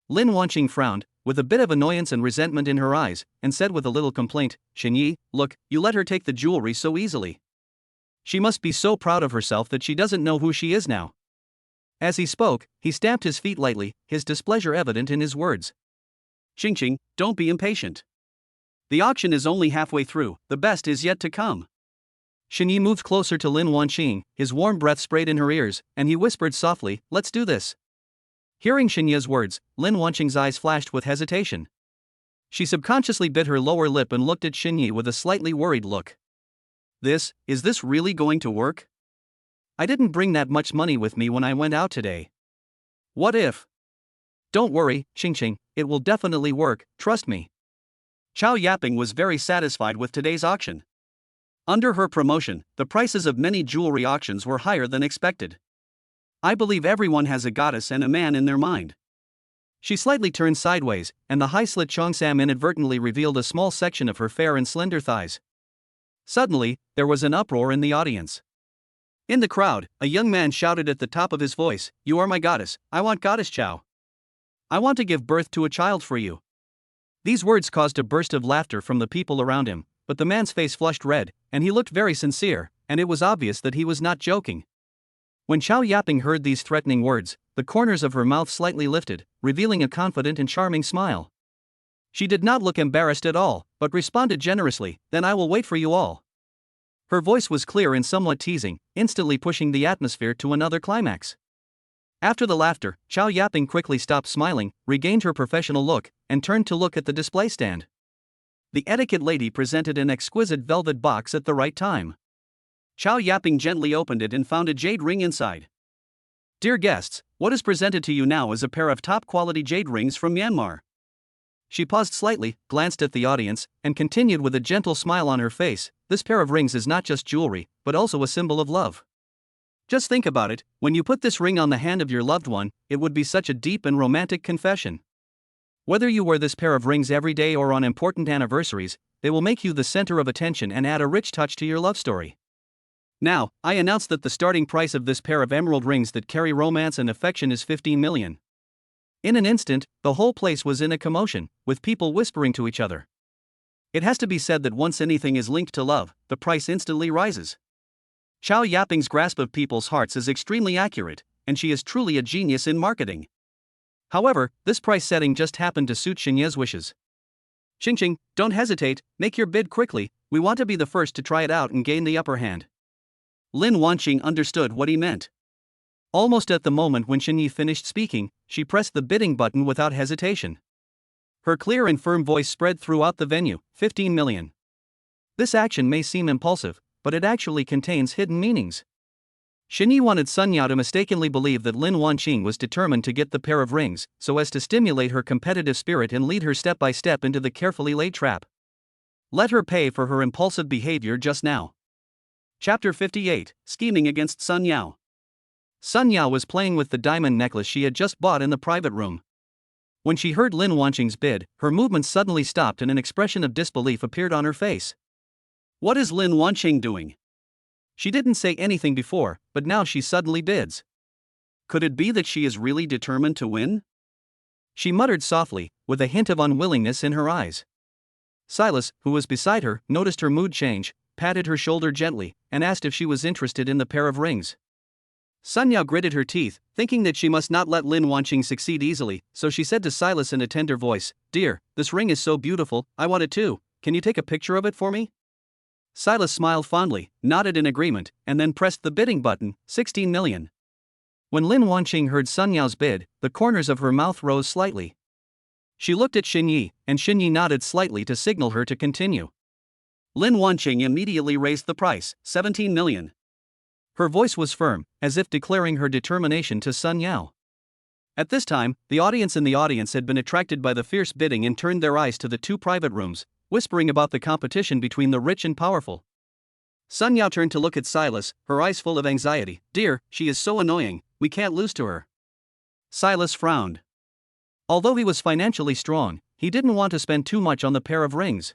Lin Wanqing frowned, with a bit of annoyance and resentment in her eyes, and said with a little complaint, Xinyi, look, you let her take the jewelry so easily. She must be so proud of herself that she doesn't know who she is now. As he spoke, he stamped his feet lightly, his displeasure evident in his words. Xingqing, don't be impatient. The auction is only halfway through, the best is yet to come. Xinyi moved closer to Lin Wanqing, his warm breath sprayed in her ears, and he whispered softly, let's do this. Hearing Xinyi's words, Lin Wanqing's eyes flashed with hesitation. She subconsciously bit her lower lip and looked at Xinyi with a slightly worried look. Is this really going to work? I didn't bring that much money with me when I went out today. What if? Don't worry, Xingqing, it will definitely work, trust me. Chow Yaping was very satisfied with today's auction. Under her promotion, the prices of many jewelry auctions were higher than expected. I believe everyone has a goddess and a man in their mind. She slightly turned sideways, and the high-slit cheongsam inadvertently revealed a small section of her fair and slender thighs. Suddenly, there was an uproar in the audience. In the crowd, a young man shouted at the top of his voice, You are my goddess, I want Goddess Chow. I want to give birth to a child for you. These words caused a burst of laughter from the people around him, but the man's face flushed red, and he looked very sincere, and it was obvious that he was not joking. When Chow Yaping heard these threatening words, the corners of her mouth slightly lifted, revealing a confident and charming smile. She did not look embarrassed at all, but responded generously, Then I will wait for you all. Her voice was clear and somewhat teasing, instantly pushing the atmosphere to another climax. After the laughter, Chow Yaping quickly stopped smiling, regained her professional look, and turned to look at the display stand. The etiquette lady presented an exquisite velvet box at the right time. Chow Yaping gently opened it and found a jade ring inside. Dear guests, what is presented to you now is a pair of top-quality jade rings from Myanmar. She paused slightly, glanced at the audience, and continued with a gentle smile on her face, This pair of rings is not just jewelry, but also a symbol of love. Just think about it, when you put this ring on the hand of your loved one, it would be such a deep and romantic confession. Whether you wear this pair of rings every day or on important anniversaries, they will make you the center of attention and add a rich touch to your love story. Now, I announce that the starting price of this pair of emerald rings that carry romance and affection is 15 million. In an instant, the whole place was in a commotion, with people whispering to each other. It has to be said that once anything is linked to love, the price instantly rises. Chow Yaping's grasp of people's hearts is extremely accurate, and she is truly a genius in marketing. However, this price setting just happened to suit Xinye's wishes. Xingqing, don't hesitate, make your bid quickly, we want to be the first to try it out and gain the upper hand. Lin Wanqing understood what he meant. Almost at the moment when Xinyi finished speaking, she pressed the bidding button without hesitation. Her clear and firm voice spread throughout the venue, 15 million. This action may seem impulsive, but it actually contains hidden meanings. Shini wanted Sunya to mistakenly believe that Lin Wanqing was determined to get the pair of rings, so as to stimulate her competitive spirit and lead her step by step into the carefully laid trap. Let her pay for her impulsive behavior just now. Chapter 58, Scheming against Sun Yao. Sun Yao was playing with the diamond necklace she had just bought in the private room. When she heard Lin Wanqing's bid, her movements suddenly stopped and an expression of disbelief appeared on her face. What is Lin Wanqing doing? She didn't say anything before, but now she suddenly bids. Could it be that she is really determined to win? She muttered softly, with a hint of unwillingness in her eyes. Silas, who was beside her, noticed her mood change, patted her shoulder gently, and asked if she was interested in the pair of rings. Sun Yao gritted her teeth, thinking that she must not let Lin Wanqing succeed easily, so she said to Silas in a tender voice, "Dear, this ring is so beautiful, I want it too. Can you take a picture of it for me?" Silas smiled fondly, nodded in agreement, and then pressed the bidding button, 16 million. When Lin Wanqing heard Sun Yao's bid, the corners of her mouth rose slightly. She looked at Xinyi, and Xinyi nodded slightly to signal her to continue. Lin Wanqing immediately raised the price, 17 million. Her voice was firm, as if declaring her determination to Sun Yao. At this time, the audience had been attracted by the fierce bidding and turned their eyes to the two private rooms, whispering about the competition between the rich and powerful. Sun Yao turned to look at Silas, her eyes full of anxiety. "Dear, she is so annoying, we can't lose to her." Silas frowned. Although he was financially strong, he didn't want to spend too much on the pair of rings.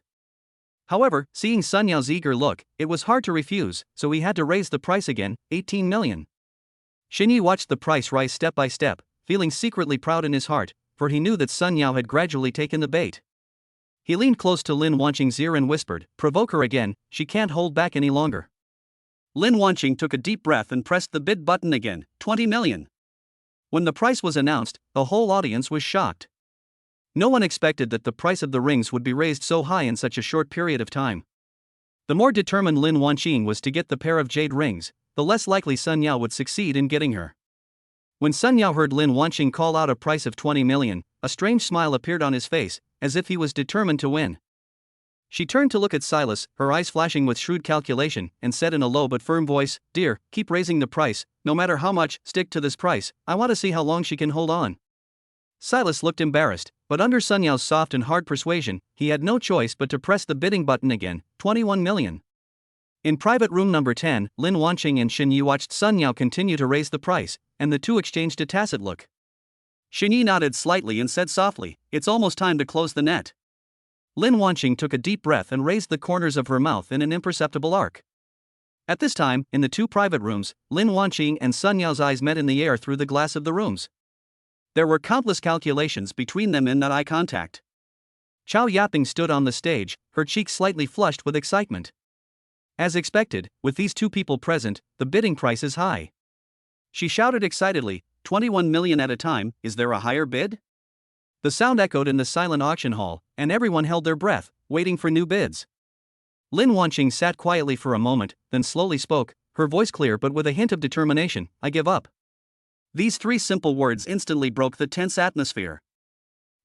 However, seeing Sun Yao's eager look, it was hard to refuse, so he had to raise the price again, 18 million. Xinyi watched the price rise step by step, feeling secretly proud in his heart, for he knew that Sun Yao had gradually taken the bait. He leaned close to Lin Wanqing's ear and whispered, "Provoke her again, she can't hold back any longer." Lin Wanqing took a deep breath and pressed the bid button again, 20 million. When the price was announced, the whole audience was shocked. No one expected that the price of the rings would be raised so high in such a short period of time. The more determined Lin Wanqing was to get the pair of jade rings, the less likely Sun Yao would succeed in getting her. When Sun Yao heard Lin Wanqing call out a price of 20 million, a strange smile appeared on his face, as if he was determined to win. She turned to look at Silas, her eyes flashing with shrewd calculation, and said in a low but firm voice, "Dear, keep raising the price, no matter how much, stick to this price, I want to see how long she can hold on." Silas looked embarrassed, but under Sun Yao's soft and hard persuasion, he had no choice but to press the bidding button again, 21 million. In private room number 10, Lin Wanqing and Xinyi watched Sun Yao continue to raise the price, and the two exchanged a tacit look. Xinyi nodded slightly and said softly, "It's almost time to close the net." Lin Wanqing took a deep breath and raised the corners of her mouth in an imperceptible arc. At this time, in the two private rooms, Lin Wanqing and Sun Yao's eyes met in the air through the glass of the rooms. There were countless calculations between them in that eye contact. Chao Yaping stood on the stage, her cheeks slightly flushed with excitement. As expected, with these two people present, the bidding price is high. She shouted excitedly, 21 million at a time, is there a higher bid? The sound echoed in the silent auction hall, and everyone held their breath, waiting for new bids. Lin Wanqing sat quietly for a moment, then slowly spoke, her voice clear but with a hint of determination, "I give up." These three simple words instantly broke the tense atmosphere.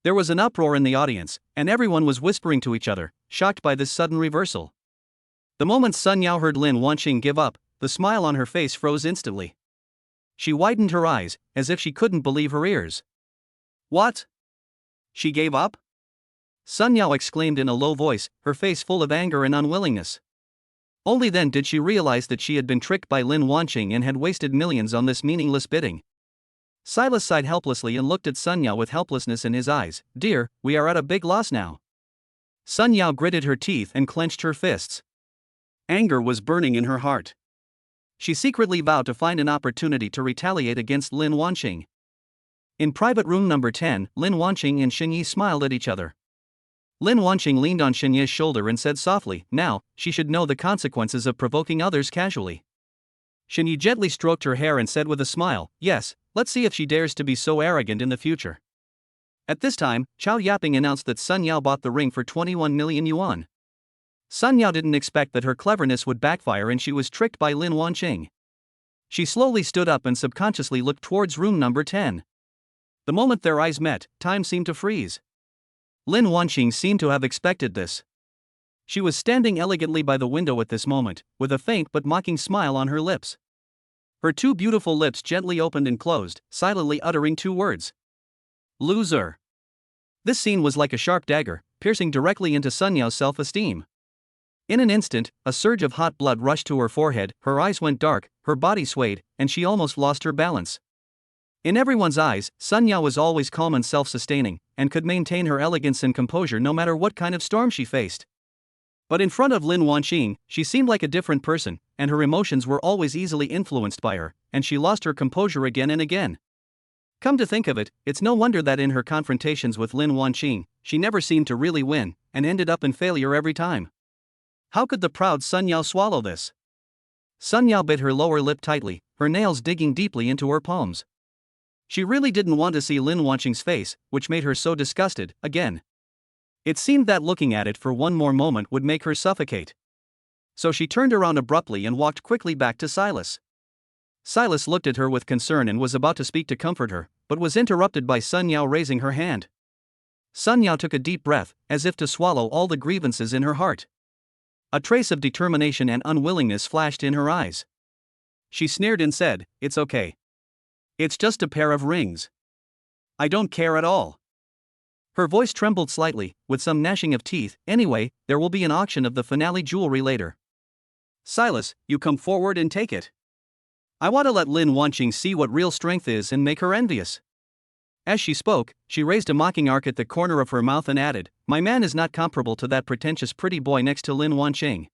There was an uproar in the audience, and everyone was whispering to each other, shocked by this sudden reversal. The moment Sun Yao heard Lin Wanqing give up, the smile on her face froze instantly. She widened her eyes, as if she couldn't believe her ears. "What? She gave up?" Sun Yao exclaimed in a low voice, her face full of anger and unwillingness. Only then did she realize that she had been tricked by Lin Wanqing and had wasted millions on this meaningless bidding. Silas sighed helplessly and looked at Sun Yao with helplessness in his eyes. "Dear, we are at a big loss now." Sun Yao gritted her teeth and clenched her fists. Anger was burning in her heart. She secretly vowed to find an opportunity to retaliate against Lin Wanqing. In private room number 10, Lin Wanqing and Xinyi smiled at each other. Lin Wanqing leaned on Xinyi's shoulder and said softly, "Now, she should know the consequences of provoking others casually." Xinyi gently stroked her hair and said with a smile, "Yes, let's see if she dares to be so arrogant in the future." At this time, Chao Yaping announced that Sun Yao bought the ring for 21 million yuan. Sun Yao didn't expect that her cleverness would backfire and she was tricked by Lin Wanqing. She slowly stood up and subconsciously looked towards room number 10. The moment their eyes met, time seemed to freeze. Lin Wanqing seemed to have expected this. She was standing elegantly by the window at this moment, with a faint but mocking smile on her lips. Her two beautiful lips gently opened and closed, silently uttering two words. Loser. This scene was like a sharp dagger, piercing directly into Sunya's self-esteem. In an instant, a surge of hot blood rushed to her forehead, her eyes went dark, her body swayed, and she almost lost her balance. In everyone's eyes, Sunya was always calm and self-sustaining, and could maintain her elegance and composure no matter what kind of storm she faced. But in front of Lin Wanqing, she seemed like a different person, and her emotions were always easily influenced by her, and she lost her composure again and again. Come to think of it, it's no wonder that in her confrontations with Lin Wanqing, she never seemed to really win, and ended up in failure every time. How could the proud Sunya swallow this? Sunya bit her lower lip tightly, her nails digging deeply into her palms. She really didn't want to see Lin Wanqing's face, which made her so disgusted, again. It seemed that looking at it for one more moment would make her suffocate. So she turned around abruptly and walked quickly back to Silas. Silas looked at her with concern and was about to speak to comfort her, but was interrupted by Sunya raising her hand. Sunya took a deep breath, as if to swallow all the grievances in her heart. A trace of determination and unwillingness flashed in her eyes. She sneered and said, "It's okay. It's just a pair of rings. I don't care at all." Her voice trembled slightly, with some gnashing of teeth. "Anyway, there will be an auction of the finale jewelry later. Silas, you come forward and take it. I want to let Lin Wanqing see what real strength is and make her envious." As she spoke, she raised a mocking arc at the corner of her mouth and added, "My man is not comparable to that pretentious pretty boy next to Lin Wanqing."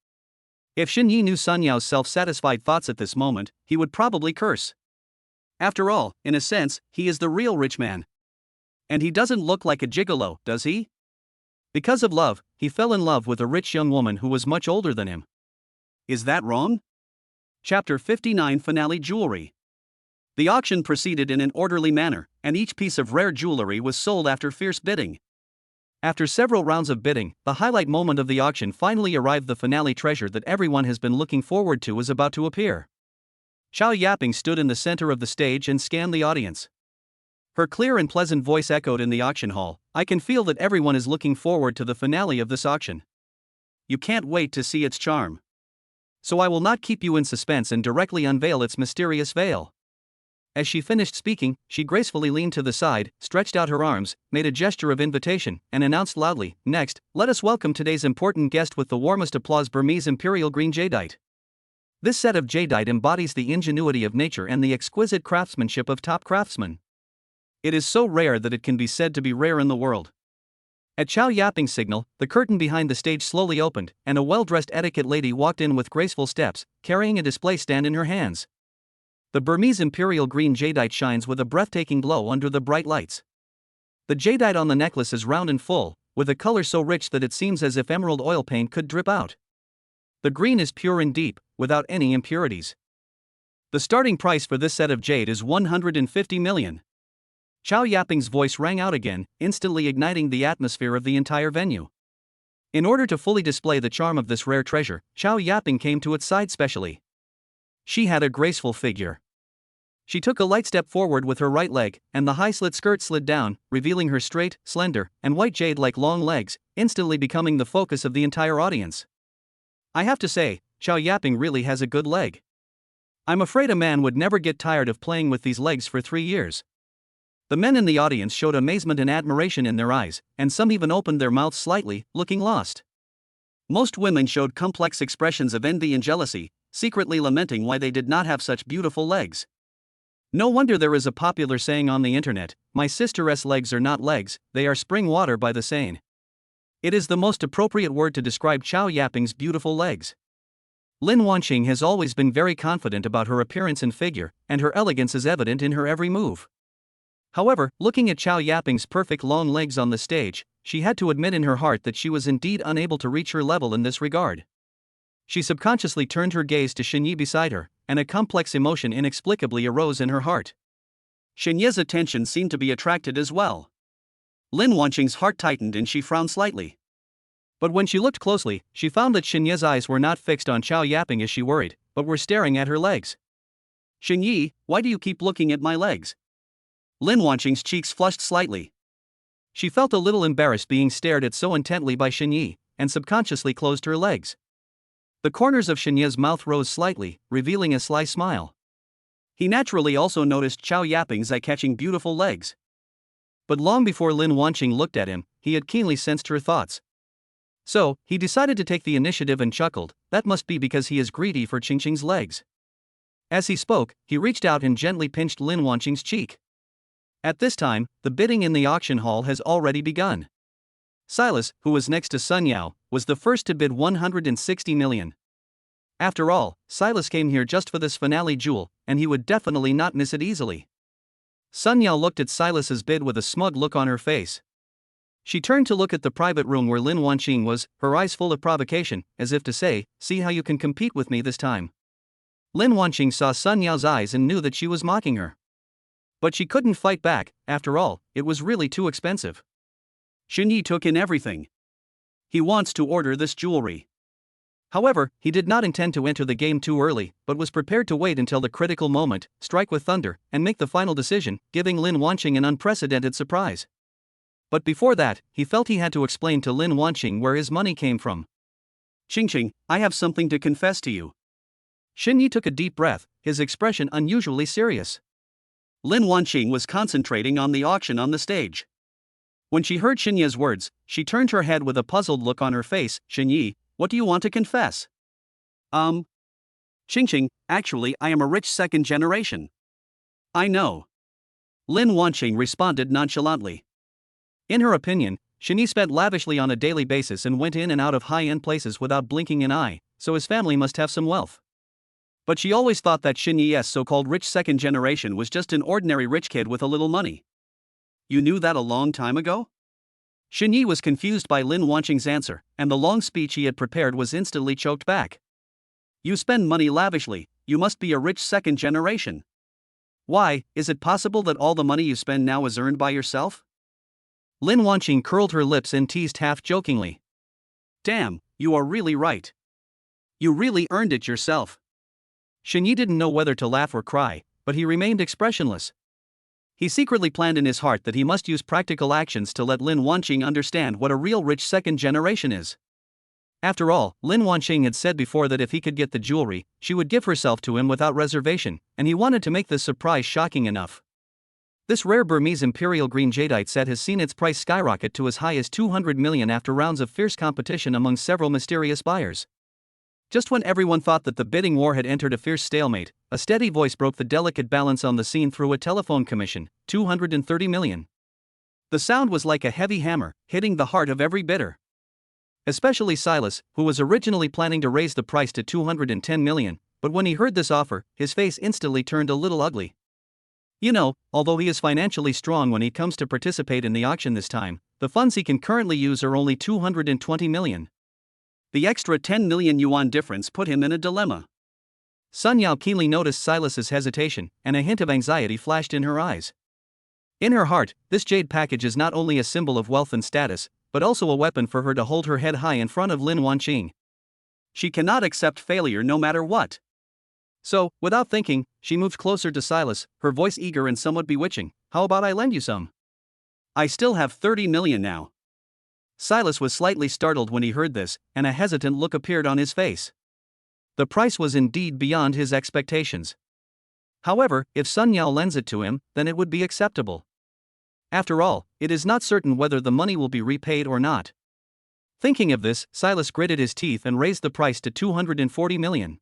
If Xinyi knew Sunyao's self-satisfied thoughts at this moment, he would probably curse. After all, in a sense, he is the real rich man. And he doesn't look like a gigolo, does he? Because of love, he fell in love with a rich young woman who was much older than him. Is that wrong? Chapter 59 Finale Jewelry. The auction proceeded in an orderly manner, and each piece of rare jewelry was sold after fierce bidding. After several rounds of bidding, the highlight moment of the auction finally arrived. The finale treasure that everyone has been looking forward to was about to appear. Chao Yaping stood in the center of the stage and scanned the audience. Her clear and pleasant voice echoed in the auction hall, "I can feel that everyone is looking forward to the finale of this auction. You can't wait to see its charm. So I will not keep you in suspense and directly unveil its mysterious veil." As she finished speaking, she gracefully leaned to the side, stretched out her arms, made a gesture of invitation, and announced loudly, "Next, let us welcome today's important guest with the warmest applause, Burmese Imperial Green Jadeite." This set of jadeite embodies the ingenuity of nature and the exquisite craftsmanship of top craftsmen. It is so rare that it can be said to be rare in the world. At Chao Yaping's signal, the curtain behind the stage slowly opened, and a well-dressed etiquette lady walked in with graceful steps, carrying a display stand in her hands. The Burmese Imperial Green Jadeite shines with a breathtaking glow under the bright lights. The jadeite on the necklace is round and full, with a color so rich that it seems as if emerald oil paint could drip out. The green is pure and deep, without any impurities. The starting price for this set of jade is 150 million. Chao Yaping's voice rang out again, instantly igniting the atmosphere of the entire venue. In order to fully display the charm of this rare treasure, Chao Yaping came to its side specially. She had a graceful figure. She took a light step forward with her right leg, and the high-slit skirt slid down, revealing her straight, slender, and white jade-like long legs, instantly becoming the focus of the entire audience. I have to say, Chao Yaping really has a good leg. I'm afraid a man would never get tired of playing with these legs for 3 years. The men in the audience showed amazement and admiration in their eyes, and some even opened their mouths slightly, looking lost. Most women showed complex expressions of envy and jealousy, secretly lamenting why they did not have such beautiful legs. No wonder there is a popular saying on the internet, "My sister's legs are not legs, they are spring water" by the Seine. It is the most appropriate word to describe Chao Yaping's beautiful legs. Lin Wanqing has always been very confident about her appearance and figure, and her elegance is evident in her every move. However, looking at Chao Yaping's perfect long legs on the stage, she had to admit in her heart that she was indeed unable to reach her level in this regard. She subconsciously turned her gaze to Xinyi beside her, and a complex emotion inexplicably arose in her heart. Xinyi's attention seemed to be attracted as well. Lin Wanqing's heart tightened and she frowned slightly. But when she looked closely, she found that Xinyi's eyes were not fixed on Chao Yaping as she worried, but were staring at her legs. "Xinyi, why do you keep looking at my legs?" Lin Wanqing's cheeks flushed slightly. She felt a little embarrassed being stared at so intently by Xinyi, and subconsciously closed her legs. The corners of Xinyi's mouth rose slightly, revealing a sly smile. He naturally also noticed Chow Yaping's eye-catching beautiful legs. But long before Lin Wanqing looked at him, he had keenly sensed her thoughts. So, he decided to take the initiative and chuckled, that must be because he is greedy for Qingqing's legs. As he spoke, he reached out and gently pinched Lin Wanqing's cheek. At this time, the bidding in the auction hall has already begun. Silas, who was next to Sun Yao, was the first to bid 160 million. After all, Silas came here just for this finale jewel, and he would definitely not miss it easily. Sun Yao looked at Silas's bid with a smug look on her face. She turned to look at the private room where Lin Wanqing was, her eyes full of provocation, as if to say, see how you can compete with me this time. Lin Wanqing saw Sun Yao's eyes and knew that she was mocking her. But she couldn't fight back, after all, it was really too expensive. Shini took in everything. He wants to order this jewelry. However, he did not intend to enter the game too early, but was prepared to wait until the critical moment, strike with thunder, and make the final decision, giving Lin Wanqing an unprecedented surprise. But before that, he felt he had to explain to Lin Wanqing where his money came from. Qingqing, I have something to confess to you. Xinyi took a deep breath, his expression unusually serious. Lin Wanqing was concentrating on the auction on the stage. When she heard Xinyi's words, she turned her head with a puzzled look on her face. Xinyi, what do you want to confess? Qingqing, actually I am a rich second generation. I know. Lin Wanqing responded nonchalantly. In her opinion, Shini spent lavishly on a daily basis and went in and out of high-end places without blinking an eye, so his family must have some wealth. But she always thought that Xinyi's so-called rich second generation was just an ordinary rich kid with a little money. You knew that a long time ago? Xinyi was confused by Lin Wanqing's answer, and the long speech he had prepared was instantly choked back. You spend money lavishly, you must be a rich second generation. Why, is it possible that all the money you spend now is earned by yourself? Lin Wanqing curled her lips and teased half-jokingly. Damn, you are really right. You really earned it yourself. Xinyi didn't know whether to laugh or cry, but he remained expressionless. He secretly planned in his heart that he must use practical actions to let Lin Wanqing understand what a real rich second generation is. After all, Lin Wanqing had said before that if he could get the jewelry, she would give herself to him without reservation, and he wanted to make this surprise shocking enough. This rare Burmese imperial green jadeite set has seen its price skyrocket to as high as 200 million after rounds of fierce competition among several mysterious buyers. Just when everyone thought that the bidding war had entered a fierce stalemate, a steady voice broke the delicate balance on the scene through a telephone commission, 230 million. The sound was like a heavy hammer, hitting the heart of every bidder. Especially Silas, who was originally planning to raise the price to 210 million, but when he heard this offer, his face instantly turned a little ugly. You know, although he is financially strong when he comes to participate in the auction this time, the funds he can currently use are only 220 million. The extra 10 million yuan difference put him in a dilemma. Sun Yao keenly noticed Silas's hesitation, and a hint of anxiety flashed in her eyes. In her heart, this jade package is not only a symbol of wealth and status, but also a weapon for her to hold her head high in front of Lin Wanqing. She cannot accept failure no matter what. So, without thinking, she moved closer to Silas, her voice eager and somewhat bewitching. How about I lend you some? I still have 30 million now. Silas was slightly startled when he heard this, and a hesitant look appeared on his face. The price was indeed beyond his expectations. However, if Sun Yao lends it to him, then it would be acceptable. After all, it is not certain whether the money will be repaid or not. Thinking of this, Silas gritted his teeth and raised the price to 240 million.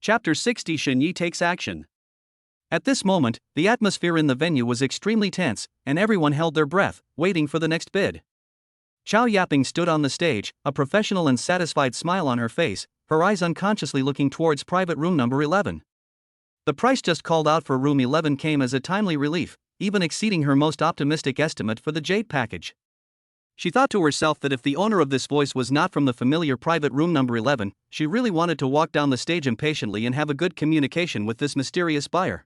Chapter 60 Xinyi takes action. At this moment, the atmosphere in the venue was extremely tense, and everyone held their breath, waiting for the next bid. Chow Yaping stood on the stage, a professional and satisfied smile on her face, her eyes unconsciously looking towards private room number 11. The price just called out for room 11 came as a timely relief, even exceeding her most optimistic estimate for the jade package. She thought to herself that if the owner of this voice was not from the familiar private room number 11, she really wanted to walk down the stage impatiently and have a good communication with this mysterious buyer.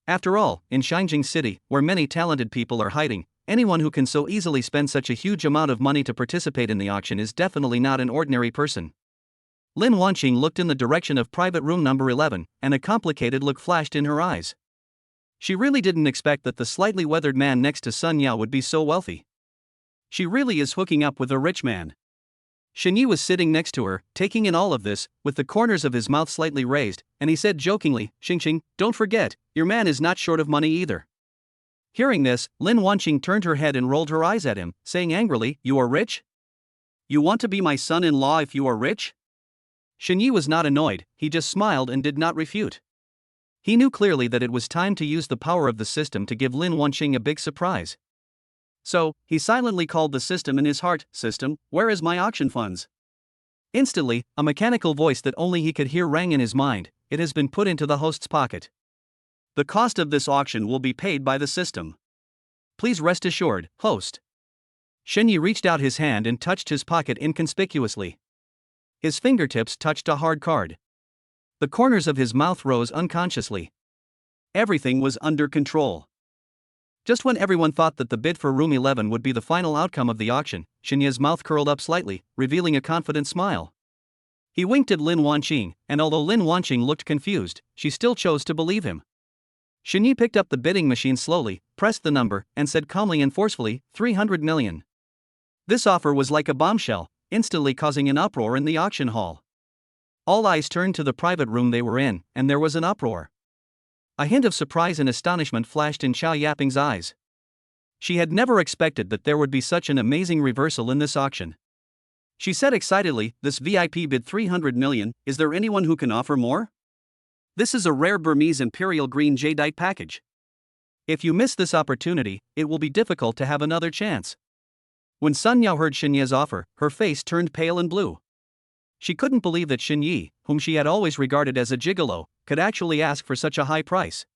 After all, in Xinjiang City, where many talented people are hiding, anyone who can so easily spend such a huge amount of money to participate in the auction is definitely not an ordinary person. Lin Wanqing looked in the direction of private room number 11, and a complicated look flashed in her eyes. She really didn't expect that the slightly weathered man next to Sun Yao would be so wealthy. She really is hooking up with a rich man. Shini was sitting next to her, taking in all of this, with the corners of his mouth slightly raised, and he said jokingly, "Xing, don't forget, your man is not short of money either." Hearing this, Lin Wanqing turned her head and rolled her eyes at him, saying angrily, "You are rich? You want to be my son-in-law if you are rich?" Shini was not annoyed, he just smiled and did not refute. He knew clearly that it was time to use the power of the system to give Lin Wanqing a big surprise. So, he silently called the system in his heart, "System, where is my auction funds?" Instantly, a mechanical voice that only he could hear rang in his mind, "It has been put into the host's pocket. The cost of this auction will be paid by the system. Please rest assured, host." Shini reached out his hand and touched his pocket inconspicuously. His fingertips touched a hard card. The corners of his mouth rose unconsciously. Everything was under control. Just when everyone thought that the bid for room 11 would be the final outcome of the auction, Xinye's mouth curled up slightly, revealing a confident smile. He winked at Lin Wanqing, and although Lin Wanqing looked confused, she still chose to believe him. Xinye picked up the bidding machine slowly, pressed the number, and said calmly and forcefully, 300 million. This offer was like a bombshell, instantly causing an uproar in the auction hall. All eyes turned to the private room they were in, and there was an uproar. A hint of surprise and astonishment flashed in Xiao Yaping's eyes. She had never expected that there would be such an amazing reversal in this auction. She said excitedly, "This VIP bid 300 million, is there anyone who can offer more? This is a rare Burmese Imperial Green Jadeite package. If you miss this opportunity, it will be difficult to have another chance." When Sun Yao heard Xinye's offer, her face turned pale and blue. She couldn't believe that Xinye, whom she had always regarded as a gigolo, could actually ask for such a high price.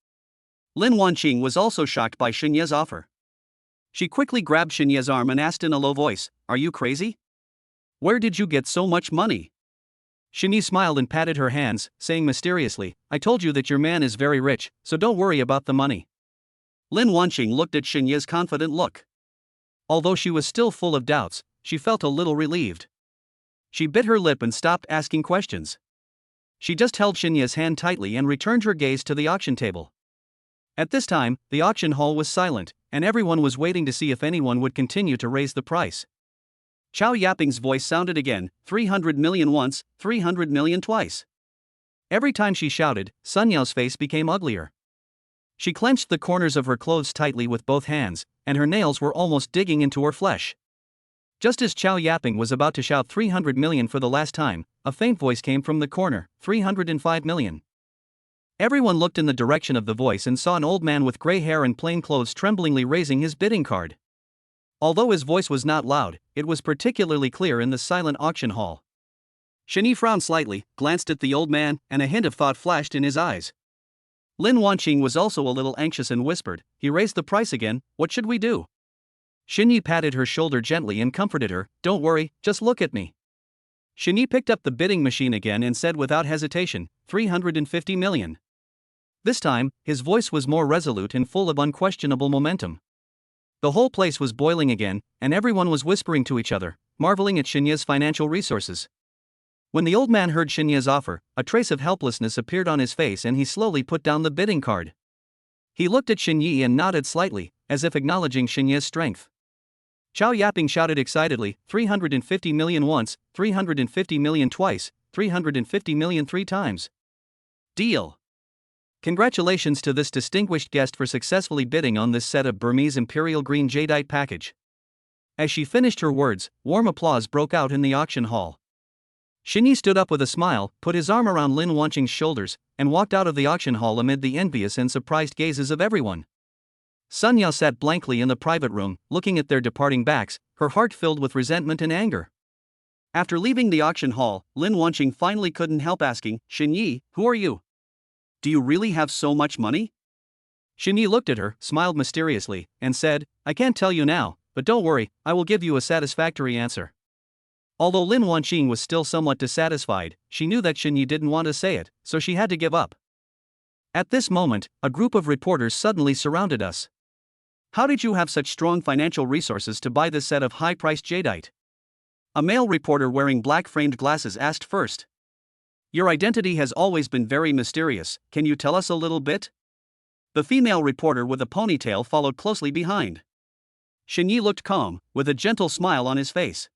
Lin Wanqing was also shocked by Xinye's offer. She quickly grabbed Xinye's arm and asked in a low voice, "Are you crazy? Where did you get so much money?" Xinye smiled and patted her hands, saying mysteriously, "I told you that your man is very rich, so don't worry about the money." Lin Wanqing looked at Xinye's confident look. Although she was still full of doubts, she felt a little relieved. She bit her lip and stopped asking questions. She just held Xinye's hand tightly and returned her gaze to the auction table. At this time, the auction hall was silent, and everyone was waiting to see if anyone would continue to raise the price. Xiao Yaping's voice sounded again, 300 million once, 300 million twice. Every time she shouted, Sun Yao's face became uglier. She clenched the corners of her clothes tightly with both hands, and her nails were almost digging into her flesh. Just as Xiao Yaping was about to shout 300 million for the last time, a faint voice came from the corner, 305 million. Everyone looked in the direction of the voice and saw an old man with gray hair and plain clothes tremblingly raising his bidding card. Although his voice was not loud, it was particularly clear in the silent auction hall. Shini frowned slightly, glanced at the old man, and a hint of thought flashed in his eyes. Lin Wanqing was also a little anxious and whispered, "He raised the price again, what should we do?" Xinye patted her shoulder gently and comforted her, "Don't worry, just look at me." Xinye picked up the bidding machine again and said without hesitation, 350 million. This time, his voice was more resolute and full of unquestionable momentum. The whole place was boiling again, and everyone was whispering to each other, marveling at Xinye's financial resources. When the old man heard Xinye's offer, a trace of helplessness appeared on his face and he slowly put down the bidding card. He looked at Xinye and nodded slightly, as if acknowledging Xinye's strength. Xiao Yaping shouted excitedly, 350 million once, 350 million twice, 350 million three times. Deal! Congratulations to this distinguished guest for successfully bidding on this set of Burmese Imperial Green Jadeite package. As she finished her words, warm applause broke out in the auction hall. Xinye stood up with a smile, put his arm around Lin Wanqing's shoulders, and walked out of the auction hall amid the envious and surprised gazes of everyone. Sun Yao sat blankly in the private room, looking at their departing backs, her heart filled with resentment and anger. After leaving the auction hall, Lin Wanqing finally couldn't help asking, "Xinye, who are you? Do you really have so much money?" Xinye looked at her, smiled mysteriously, and said, "I can't tell you now, but don't worry, I will give you a satisfactory answer." Although Lin Wanqing was still somewhat dissatisfied, she knew that Xinye didn't want to say it, so she had to give up. At this moment, a group of reporters suddenly surrounded us. "How did you have such strong financial resources to buy this set of high-priced jadeite?" A male reporter wearing black-framed glasses asked first. "Your identity has always been very mysterious, can you tell us a little bit?" The female reporter with a ponytail followed closely behind. Xinye looked calm, with a gentle smile on his face.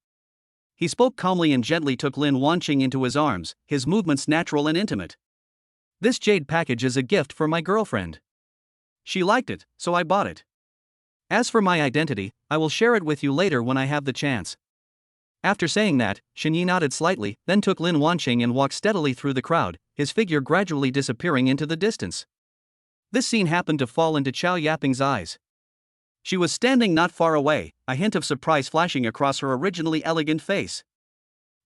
He spoke calmly and gently took Lin Wanqing into his arms, his movements natural and intimate. This jade package is a gift for my girlfriend. She liked it, so I bought it. As for my identity, I will share it with you later when I have the chance. After saying that, Shini nodded slightly, then took Lin Wanqing and walked steadily through the crowd, his figure gradually disappearing into the distance. This scene happened to fall into Chow Yaping's eyes. She was standing not far away, a hint of surprise flashing across her originally elegant face.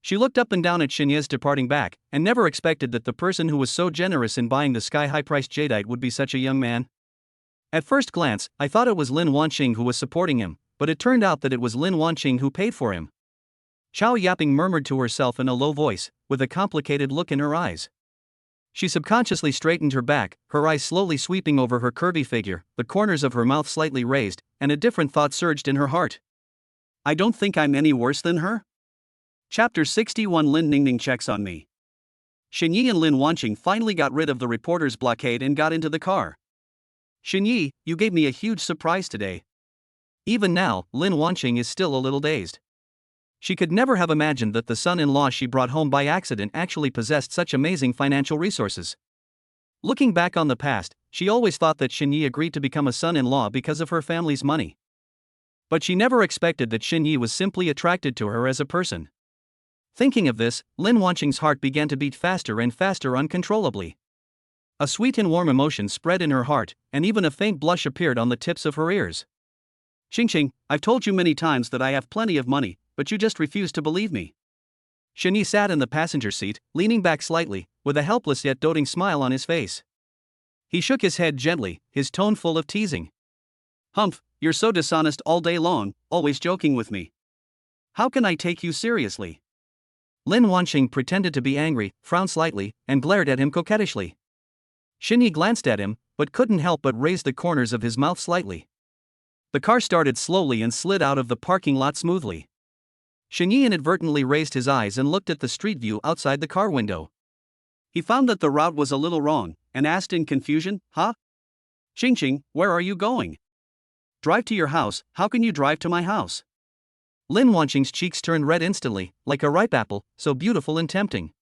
She looked up and down at Shinya's departing back, and never expected that the person who was so generous in buying the sky-high-priced jadeite would be such a young man. At first glance, I thought it was Lin Wanqing who was supporting him, but it turned out that it was Lin Wanqing who paid for him. Chow Yaping murmured to herself in a low voice, with a complicated look in her eyes. She subconsciously straightened her back, her eyes slowly sweeping over her curvy figure, the corners of her mouth slightly raised, and a different thought surged in her heart. I don't think I'm any worse than her? Chapter 61 Lin Ning Ning checks on me. Xinyi and Lin Wanqing finally got rid of the reporter's blockade and got into the car. Xinyi, you gave me a huge surprise today. Even now, Lin Wanqing is still a little dazed. She could never have imagined that the son-in-law she brought home by accident actually possessed such amazing financial resources. Looking back on the past, she always thought that Xinyi agreed to become a son-in-law because of her family's money. But she never expected that Xinyi was simply attracted to her as a person. Thinking of this, Lin Wanqing's heart began to beat faster and faster uncontrollably. A sweet and warm emotion spread in her heart, and even a faint blush appeared on the tips of her ears. Xingqing, I've told you many times that I have plenty of money, but you just refuse to believe me. Xinyi sat in the passenger seat, leaning back slightly, with a helpless yet doting smile on his face. He shook his head gently, his tone full of teasing. Humph, you're so dishonest all day long, always joking with me. How can I take you seriously? Lin Wanqing pretended to be angry, frowned slightly, and glared at him coquettishly. Xinyi glanced at him, but couldn't help but raise the corners of his mouth slightly. The car started slowly and slid out of the parking lot smoothly. Xinyi inadvertently raised his eyes and looked at the street view outside the car window. He found that the route was a little wrong, and asked in confusion, Huh? Xingqing, where are you going? Drive to your house, how can you drive to my house? Lin Wanqing's cheeks turned red instantly, like a ripe apple, so beautiful and tempting.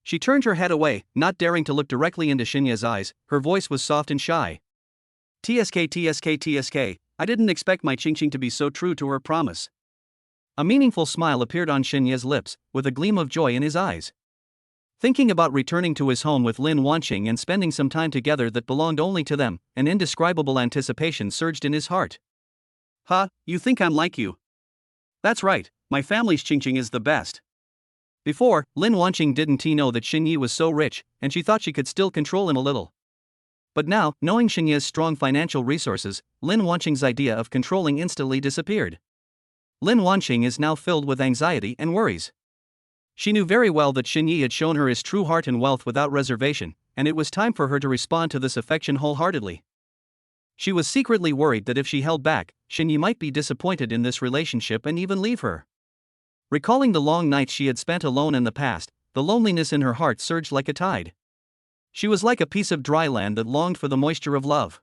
She turned her head away, not daring to look directly into Xinya's eyes, her voice was soft and shy. TSK, I didn't expect my Xingqing to be so true to her promise. A meaningful smile appeared on Xinya's lips, with a gleam of joy in his eyes. Thinking about returning to his home with Lin Wanqing and spending some time together that belonged only to them, an indescribable anticipation surged in his heart. You think I'm like you? That's right, my family's Xingqing is the best. Before, Lin Wanqing didn't know that Xinyi was so rich, and she thought she could still control him a little. But now, knowing Xinya's strong financial resources, Lin Wanqing's idea of controlling instantly disappeared. Lin Wanqing is now filled with anxiety and worries. She knew very well that Xinyi had shown her his true heart and wealth without reservation, and it was time for her to respond to this affection wholeheartedly. She was secretly worried that if she held back, Xinyi might be disappointed in this relationship and even leave her. Recalling the long nights she had spent alone in the past, the loneliness in her heart surged like a tide. She was like a piece of dry land that longed for the moisture of love.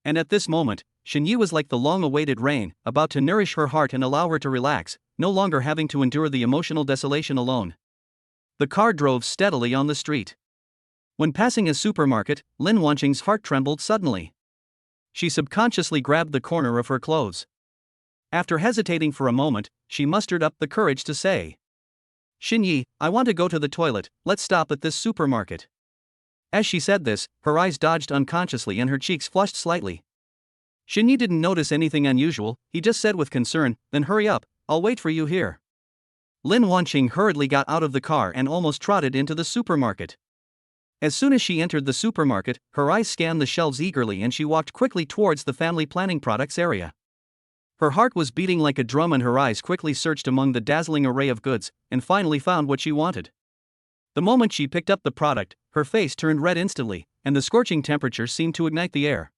And at this moment, Xinyi was like the long-awaited rain, about to nourish her heart and allow her to relax, no longer having to endure the emotional desolation alone. The car drove steadily on the street. When passing a supermarket, Lin Wanqing's heart trembled suddenly. She subconsciously grabbed the corner of her clothes. After hesitating for a moment, she mustered up the courage to say, Xinyi, I want to go to the toilet, let's stop at this supermarket. As she said this, her eyes dodged unconsciously and her cheeks flushed slightly. Xinyi didn't notice anything unusual, he just said with concern, then hurry up, I'll wait for you here. Lin Wanqing hurriedly got out of the car and almost trotted into the supermarket. As soon as she entered the supermarket, her eyes scanned the shelves eagerly and she walked quickly towards the family planning products area. Her heart was beating like a drum and her eyes quickly searched among the dazzling array of goods, and finally found what she wanted. The moment she picked up the product, her face turned red instantly, and the scorching temperature seemed to ignite the air.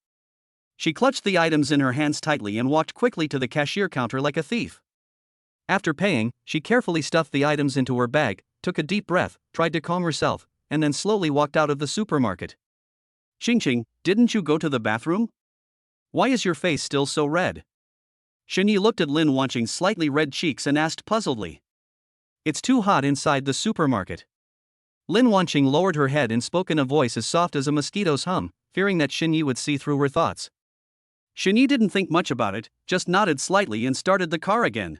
She clutched the items in her hands tightly and walked quickly to the cashier counter like a thief. After paying, she carefully stuffed the items into her bag, took a deep breath, tried to calm herself, and then slowly walked out of the supermarket. Xingqing, didn't you go to the bathroom? Why is your face still so red? Xinyi looked at Lin Wanqing's slightly red cheeks and asked puzzledly. It's too hot inside the supermarket. Lin Wanqing lowered her head and spoke in a voice as soft as a mosquito's hum, fearing that Xinyi would see through her thoughts. Xinyi didn't think much about it, just nodded slightly and started the car again.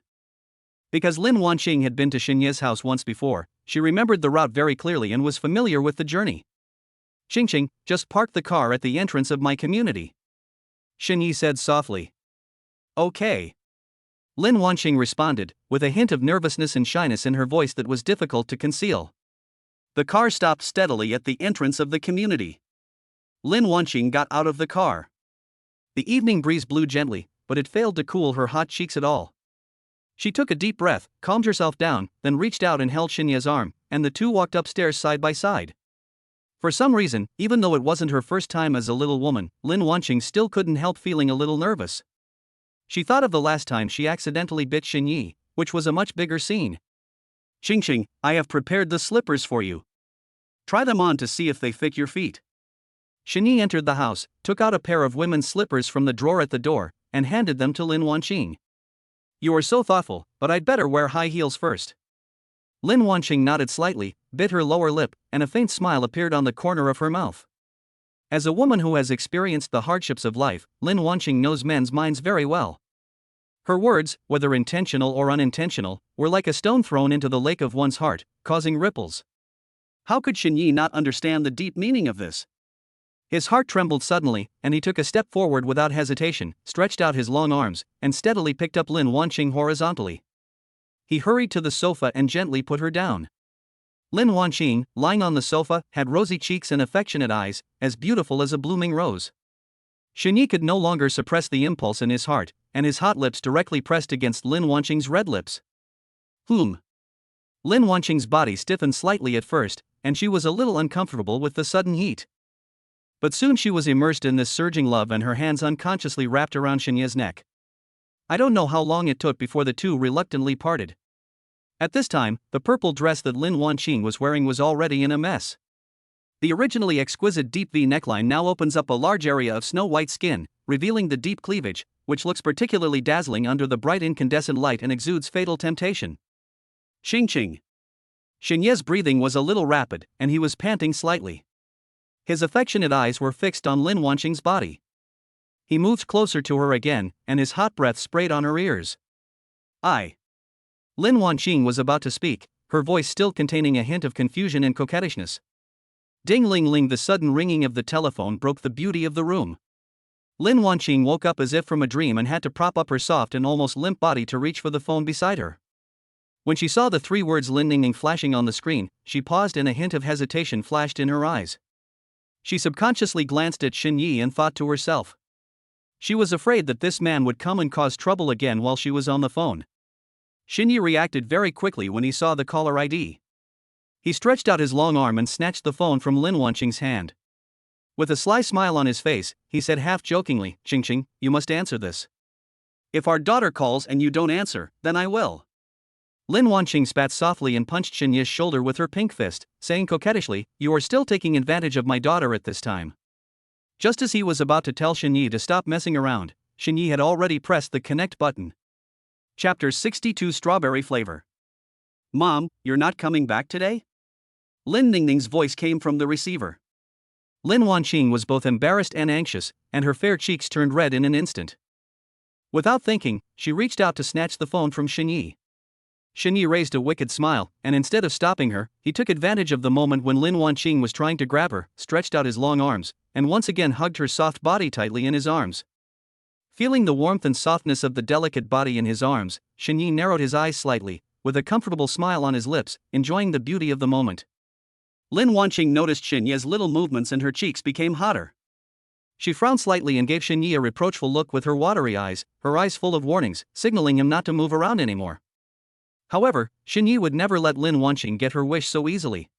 Because Lin Wanqing had been to Xinyi's house once before, she remembered the route very clearly and was familiar with the journey. Qingqing, just park the car at the entrance of my community, Xinyi said softly. Okay. Lin Wanqing responded, with a hint of nervousness and shyness in her voice that was difficult to conceal. The car stopped steadily at the entrance of the community. Lin Wanqing got out of the car. The evening breeze blew gently, but it failed to cool her hot cheeks at all. She took a deep breath, calmed herself down, then reached out and held Xinya's arm, and the two walked upstairs side by side. For some reason, even though it wasn't her first time as a little woman, Lin Wanqing still couldn't help feeling a little nervous. She thought of the last time she accidentally bit Xinyi, which was a much bigger scene. Qingqing, I have prepared the slippers for you. Try them on to see if they fit your feet. Xinyi entered the house, took out a pair of women's slippers from the drawer at the door, and handed them to Lin Wanqing. You are so thoughtful, but I'd better wear high heels first. Lin Wanqing nodded slightly, bit her lower lip, and a faint smile appeared on the corner of her mouth. As a woman who has experienced the hardships of life, Lin Wanqing knows men's minds very well. Her words, whether intentional or unintentional, were like a stone thrown into the lake of one's heart, causing ripples. How could Xinyi not understand the deep meaning of this? His heart trembled suddenly, and he took a step forward without hesitation, stretched out his long arms, and steadily picked up Lin Wanqing horizontally. He hurried to the sofa and gently put her down. Lin Wanqing, lying on the sofa, had rosy cheeks and affectionate eyes, as beautiful as a blooming rose. Xinyi could no longer suppress the impulse in his heart, and his hot lips directly pressed against Lin Wanqing's red lips. Lin Wanqing's body stiffened slightly at first, and she was a little uncomfortable with the sudden heat. But soon she was immersed in this surging love and her hands unconsciously wrapped around Xinyi's neck. I don't know how long it took before the two reluctantly parted. At this time, the purple dress that Lin Wanqing was wearing was already in a mess. The originally exquisite deep V neckline now opens up a large area of snow-white skin, revealing the deep cleavage, which looks particularly dazzling under the bright incandescent light and exudes fatal temptation. Qingqing. Xinyi's breathing was a little rapid, and he was panting slightly. His affectionate eyes were fixed on Lin Wanqing's body. He moved closer to her again, and his hot breath sprayed on her ears. Lin Wanqing was about to speak, her voice still containing a hint of confusion and coquettishness. Ding-ling-ling, the sudden ringing of the telephone broke the beauty of the room. Lin Wanqing woke up as if from a dream and had to prop up her soft and almost limp body to reach for the phone beside her. When she saw the three words Lin Ning Ning flashing on the screen, she paused and a hint of hesitation flashed in her eyes. She subconsciously glanced at Xinyi and thought to herself. She was afraid that this man would come and cause trouble again while she was on the phone. Xinyi reacted very quickly when he saw the caller ID. He stretched out his long arm and snatched the phone from Lin Wanqing's hand. With a sly smile on his face, he said half-jokingly, Qingqing, you must answer this. If our daughter calls and you don't answer, then I will. Lin Wanqing spat softly and punched Xinyi's shoulder with her pink fist, saying coquettishly, you are still taking advantage of my daughter at this time. Just as he was about to tell Xinyi to stop messing around, Xinyi had already pressed the connect button. Chapter 62 Strawberry Flavor. Mom, you're not coming back today? Lin Ning Ning's voice came from the receiver. Lin Wanqing was both embarrassed and anxious, and her fair cheeks turned red in an instant. Without thinking, she reached out to snatch the phone from Xinyi. Xinyi raised a wicked smile, and instead of stopping her, he took advantage of the moment when Lin Wanqing was trying to grab her, stretched out his long arms, and once again hugged her soft body tightly in his arms. Feeling the warmth and softness of the delicate body in his arms, Xinyi narrowed his eyes slightly, with a comfortable smile on his lips, enjoying the beauty of the moment. Lin Wanqing noticed Xinyi's little movements and her cheeks became hotter. She frowned slightly and gave Xinyi a reproachful look with her watery eyes, her eyes full of warnings, signaling him not to move around anymore. However, Xinyi would never let Lin Wanqing get her wish so easily.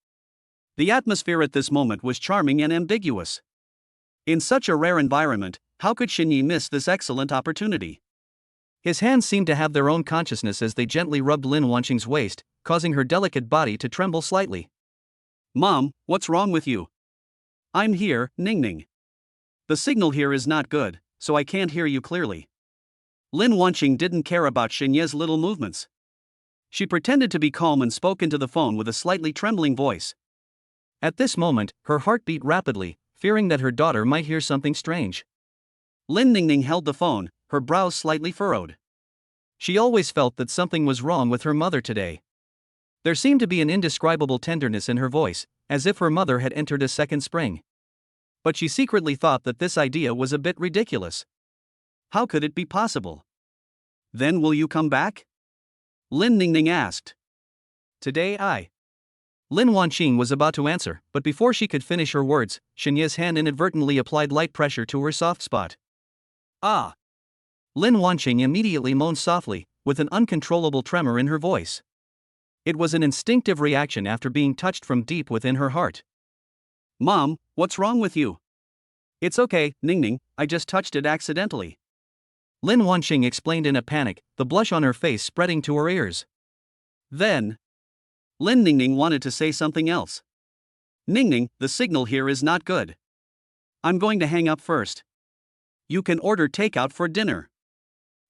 The atmosphere at this moment was charming and ambiguous. In such a rare environment, how could Xinyi miss this excellent opportunity? His hands seemed to have their own consciousness as they gently rubbed Lin Wanqing's waist, causing her delicate body to tremble slightly. Mom, what's wrong with you? I'm here, Ning Ning. The signal here is not good, so I can't hear you clearly. Lin Wanqing didn't care about Xinyi's little movements. She pretended to be calm and spoke into the phone with a slightly trembling voice. At this moment, her heart beat rapidly, fearing that her daughter might hear something strange. Lin Ning Ning held the phone, her brows slightly furrowed. She always felt that something was wrong with her mother today. There seemed to be an indescribable tenderness in her voice, as if her mother had entered a second spring. But she secretly thought that this idea was a bit ridiculous. How could it be possible? Then will you come back? Lin Ning Ning asked. Today Lin Wanqing was about to answer, but before she could finish her words, Xinye's hand inadvertently applied light pressure to her soft spot. Ah! Lin Wanqing immediately moaned softly, with an uncontrollable tremor in her voice. It was an instinctive reaction after being touched from deep within her heart. Mom, what's wrong with you? It's okay, Ning Ning, I just touched it accidentally. Lin Wanqing explained in a panic, the blush on her face spreading to her ears. Then, Lin Ning Ning wanted to say something else. Ning Ning, the signal here is not good. I'm going to hang up first. You can order takeout for dinner.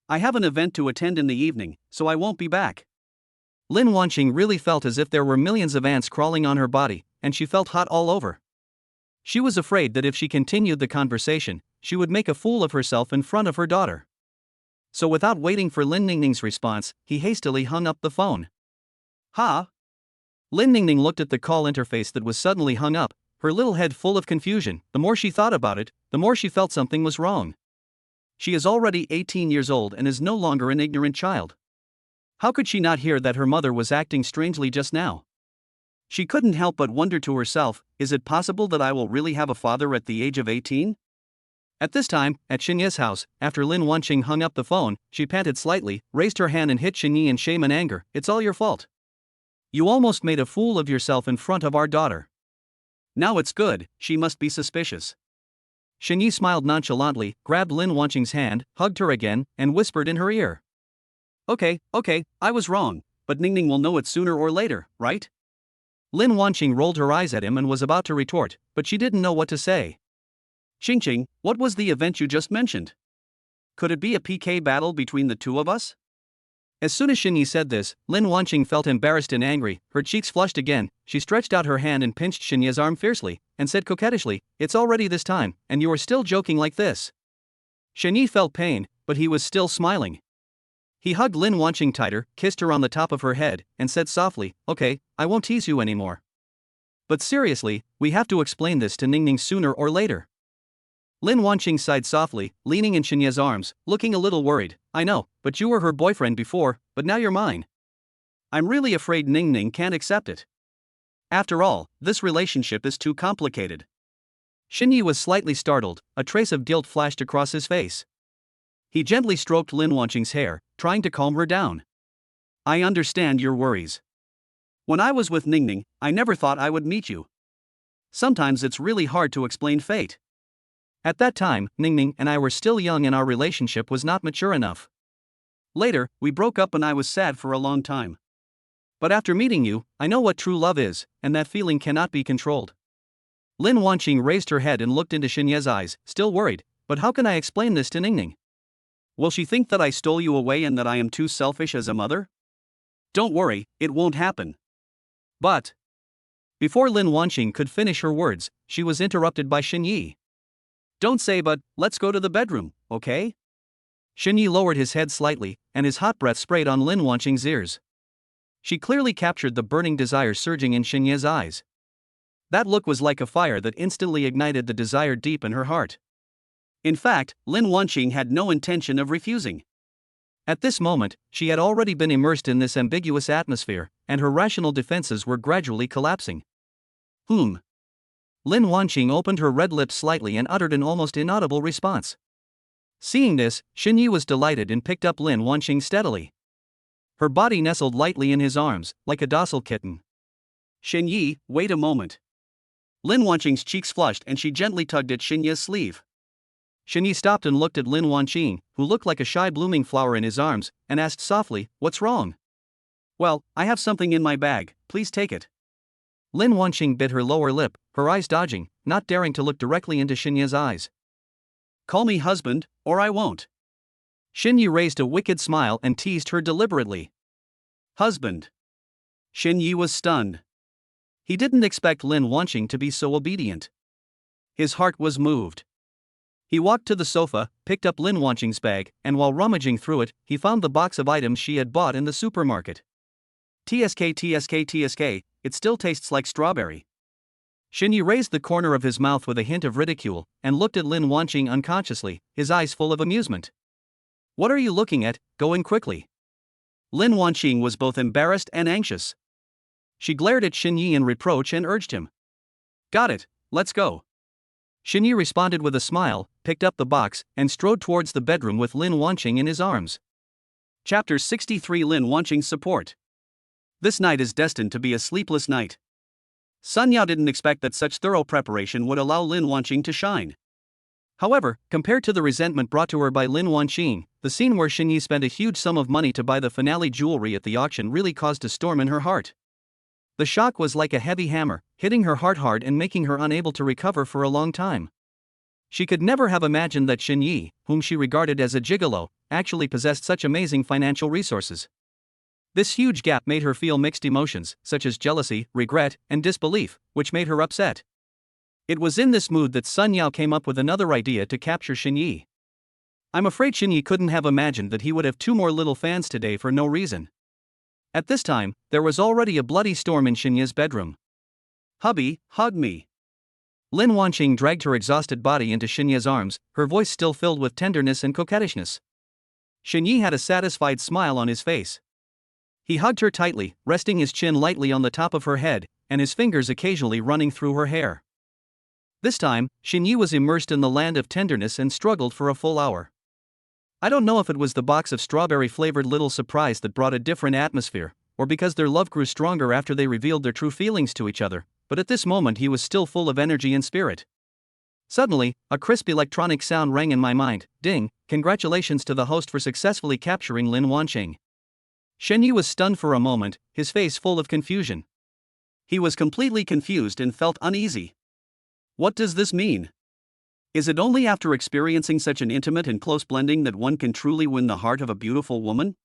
I have an event to attend in the evening, so I won't be back. Lin Wanqing really felt as if there were millions of ants crawling on her body, and she felt hot all over. She was afraid that if she continued the conversation, she would make a fool of herself in front of her daughter. So without waiting for Lin Ning Ning's response, he hastily hung up the phone. Ha! Lin Ning Ning looked at the call interface that was suddenly hung up, her little head full of confusion. The more she thought about it, the more she felt something was wrong. She is already 18 years old and is no longer an ignorant child. How could she not hear that her mother was acting strangely just now? She couldn't help but wonder to herself, is it possible that I will really have a father at the age of 18? At this time, at Xinye's house, after Lin Wanqing hung up the phone, she panted slightly, raised her hand and hit Xinye in shame and anger. It's all your fault. You almost made a fool of yourself in front of our daughter. Now it's good, she must be suspicious. Xinye smiled nonchalantly, grabbed Lin Wanqing's hand, hugged her again, and whispered in her ear. Okay, I was wrong, but Ning Ning will know it sooner or later, right? Lin Wanqing rolled her eyes at him and was about to retort, but she didn't know what to say. Qing, what was the event you just mentioned? Could it be a PK battle between the two of us? As soon as Xinye said this, Lin Wanqing felt embarrassed and angry, her cheeks flushed again. She stretched out her hand and pinched Xinye's arm fiercely, and said coquettishly, it's already this time, and you are still joking like this. Xinye felt pain, but he was still smiling. He hugged Lin Wanqing tighter, kissed her on the top of her head, and said softly, okay, I won't tease you anymore. But seriously, we have to explain this to Ning Ning sooner or later. Lin Wanqing sighed softly, leaning in Xinye's arms, looking a little worried. I know, but you were her boyfriend before, but now you're mine. I'm really afraid Ning Ning can't accept it. After all, this relationship is too complicated. Xinye was slightly startled, a trace of guilt flashed across his face. He gently stroked Lin Wanqing's hair, trying to calm her down. I understand your worries. When I was with Ning Ning, I never thought I would meet you. Sometimes it's really hard to explain fate. At that time, Ning Ning and I were still young and our relationship was not mature enough. Later, we broke up and I was sad for a long time. But after meeting you, I know what true love is, and that feeling cannot be controlled. Lin Wanqing raised her head and looked into Xinye's eyes, still worried, but how can I explain this to Ning Ning? Will she think that I stole you away and that I am too selfish as a mother? Don't worry, it won't happen. But before Lin Wanqing could finish her words, she was interrupted by Xinye. Don't say but, let's go to the bedroom, okay? Xinye lowered his head slightly, and his hot breath sprayed on Lin Wanqing's ears. She clearly captured the burning desire surging in Xinye's eyes. That look was like a fire that instantly ignited the desire deep in her heart. In fact, Lin Wanqing had no intention of refusing. At this moment, she had already been immersed in this ambiguous atmosphere, and her rational defenses were gradually collapsing. Lin Wanqing opened her red lips slightly and uttered an almost inaudible response. Seeing this, Xinye was delighted and picked up Lin Wanqing steadily. Her body nestled lightly in his arms, like a docile kitten. Xinye, wait a moment. Lin Wanqing's cheeks flushed and she gently tugged at Xinye's sleeve. Xinye stopped and looked at Lin Wanqing, who looked like a shy blooming flower in his arms, and asked softly, what's wrong? Well, I have something in my bag, please take it. Lin Wanqing bit her lower lip, her eyes dodging, not daring to look directly into Xinye's eyes. Call me husband, or I won't. Xinye raised a wicked smile and teased her deliberately. Husband. Xin Yi was stunned. He didn't expect Lin Wanqing to be so obedient. His heart was moved. He walked to the sofa, picked up Lin Wanqing's bag, and while rummaging through it, he found the box of items she had bought in the supermarket. TSK, it still tastes like strawberry. Xin Yi raised the corner of his mouth with a hint of ridicule, and looked at Lin Wanqing unconsciously, his eyes full of amusement. What are you looking at? Going quickly. Lin Wanqing was both embarrassed and anxious. She glared at Xin Yi in reproach and urged him. Got it, let's go. Xin Yi responded with a smile, picked up the box, and strode towards the bedroom with Lin Wanqing in his arms. Chapter 63 Lin Wanqing's support. This night is destined to be a sleepless night. Sunya didn't expect that such thorough preparation would allow Lin Wanqing to shine. However, compared to the resentment brought to her by Lin Wanqing, the scene where Xin Yi spent a huge sum of money to buy the finale jewelry at the auction really caused a storm in her heart. The shock was like a heavy hammer, hitting her heart hard and making her unable to recover for a long time. She could never have imagined that Xin Yi, whom she regarded as a gigolo, actually possessed such amazing financial resources. This huge gap made her feel mixed emotions, such as jealousy, regret, and disbelief, which made her upset. It was in this mood that Sun Yao came up with another idea to capture Xin Yi. I'm afraid Xin Yi couldn't have imagined that he would have 2 more little fans today for no reason. At this time, there was already a bloody storm in Xin Yi's bedroom. Hubby, hug me. Lin Wanqing dragged her exhausted body into Xin Yi's arms, her voice still filled with tenderness and coquettishness. Xin Yi had a satisfied smile on his face. He hugged her tightly, resting his chin lightly on the top of her head, and his fingers occasionally running through her hair. This time, Xin Yi was immersed in the land of tenderness and struggled for a full hour. I don't know if it was the box of strawberry-flavored little surprise that brought a different atmosphere, or because their love grew stronger after they revealed their true feelings to each other, but at this moment he was still full of energy and spirit. Suddenly, a crisp electronic sound rang in my mind. Ding, congratulations to the host for successfully capturing Lin Wanqing. Xin Yi was stunned for a moment, his face full of confusion. He was completely confused and felt uneasy. What does this mean? Is it only after experiencing such an intimate and close blending that one can truly win the heart of a beautiful woman?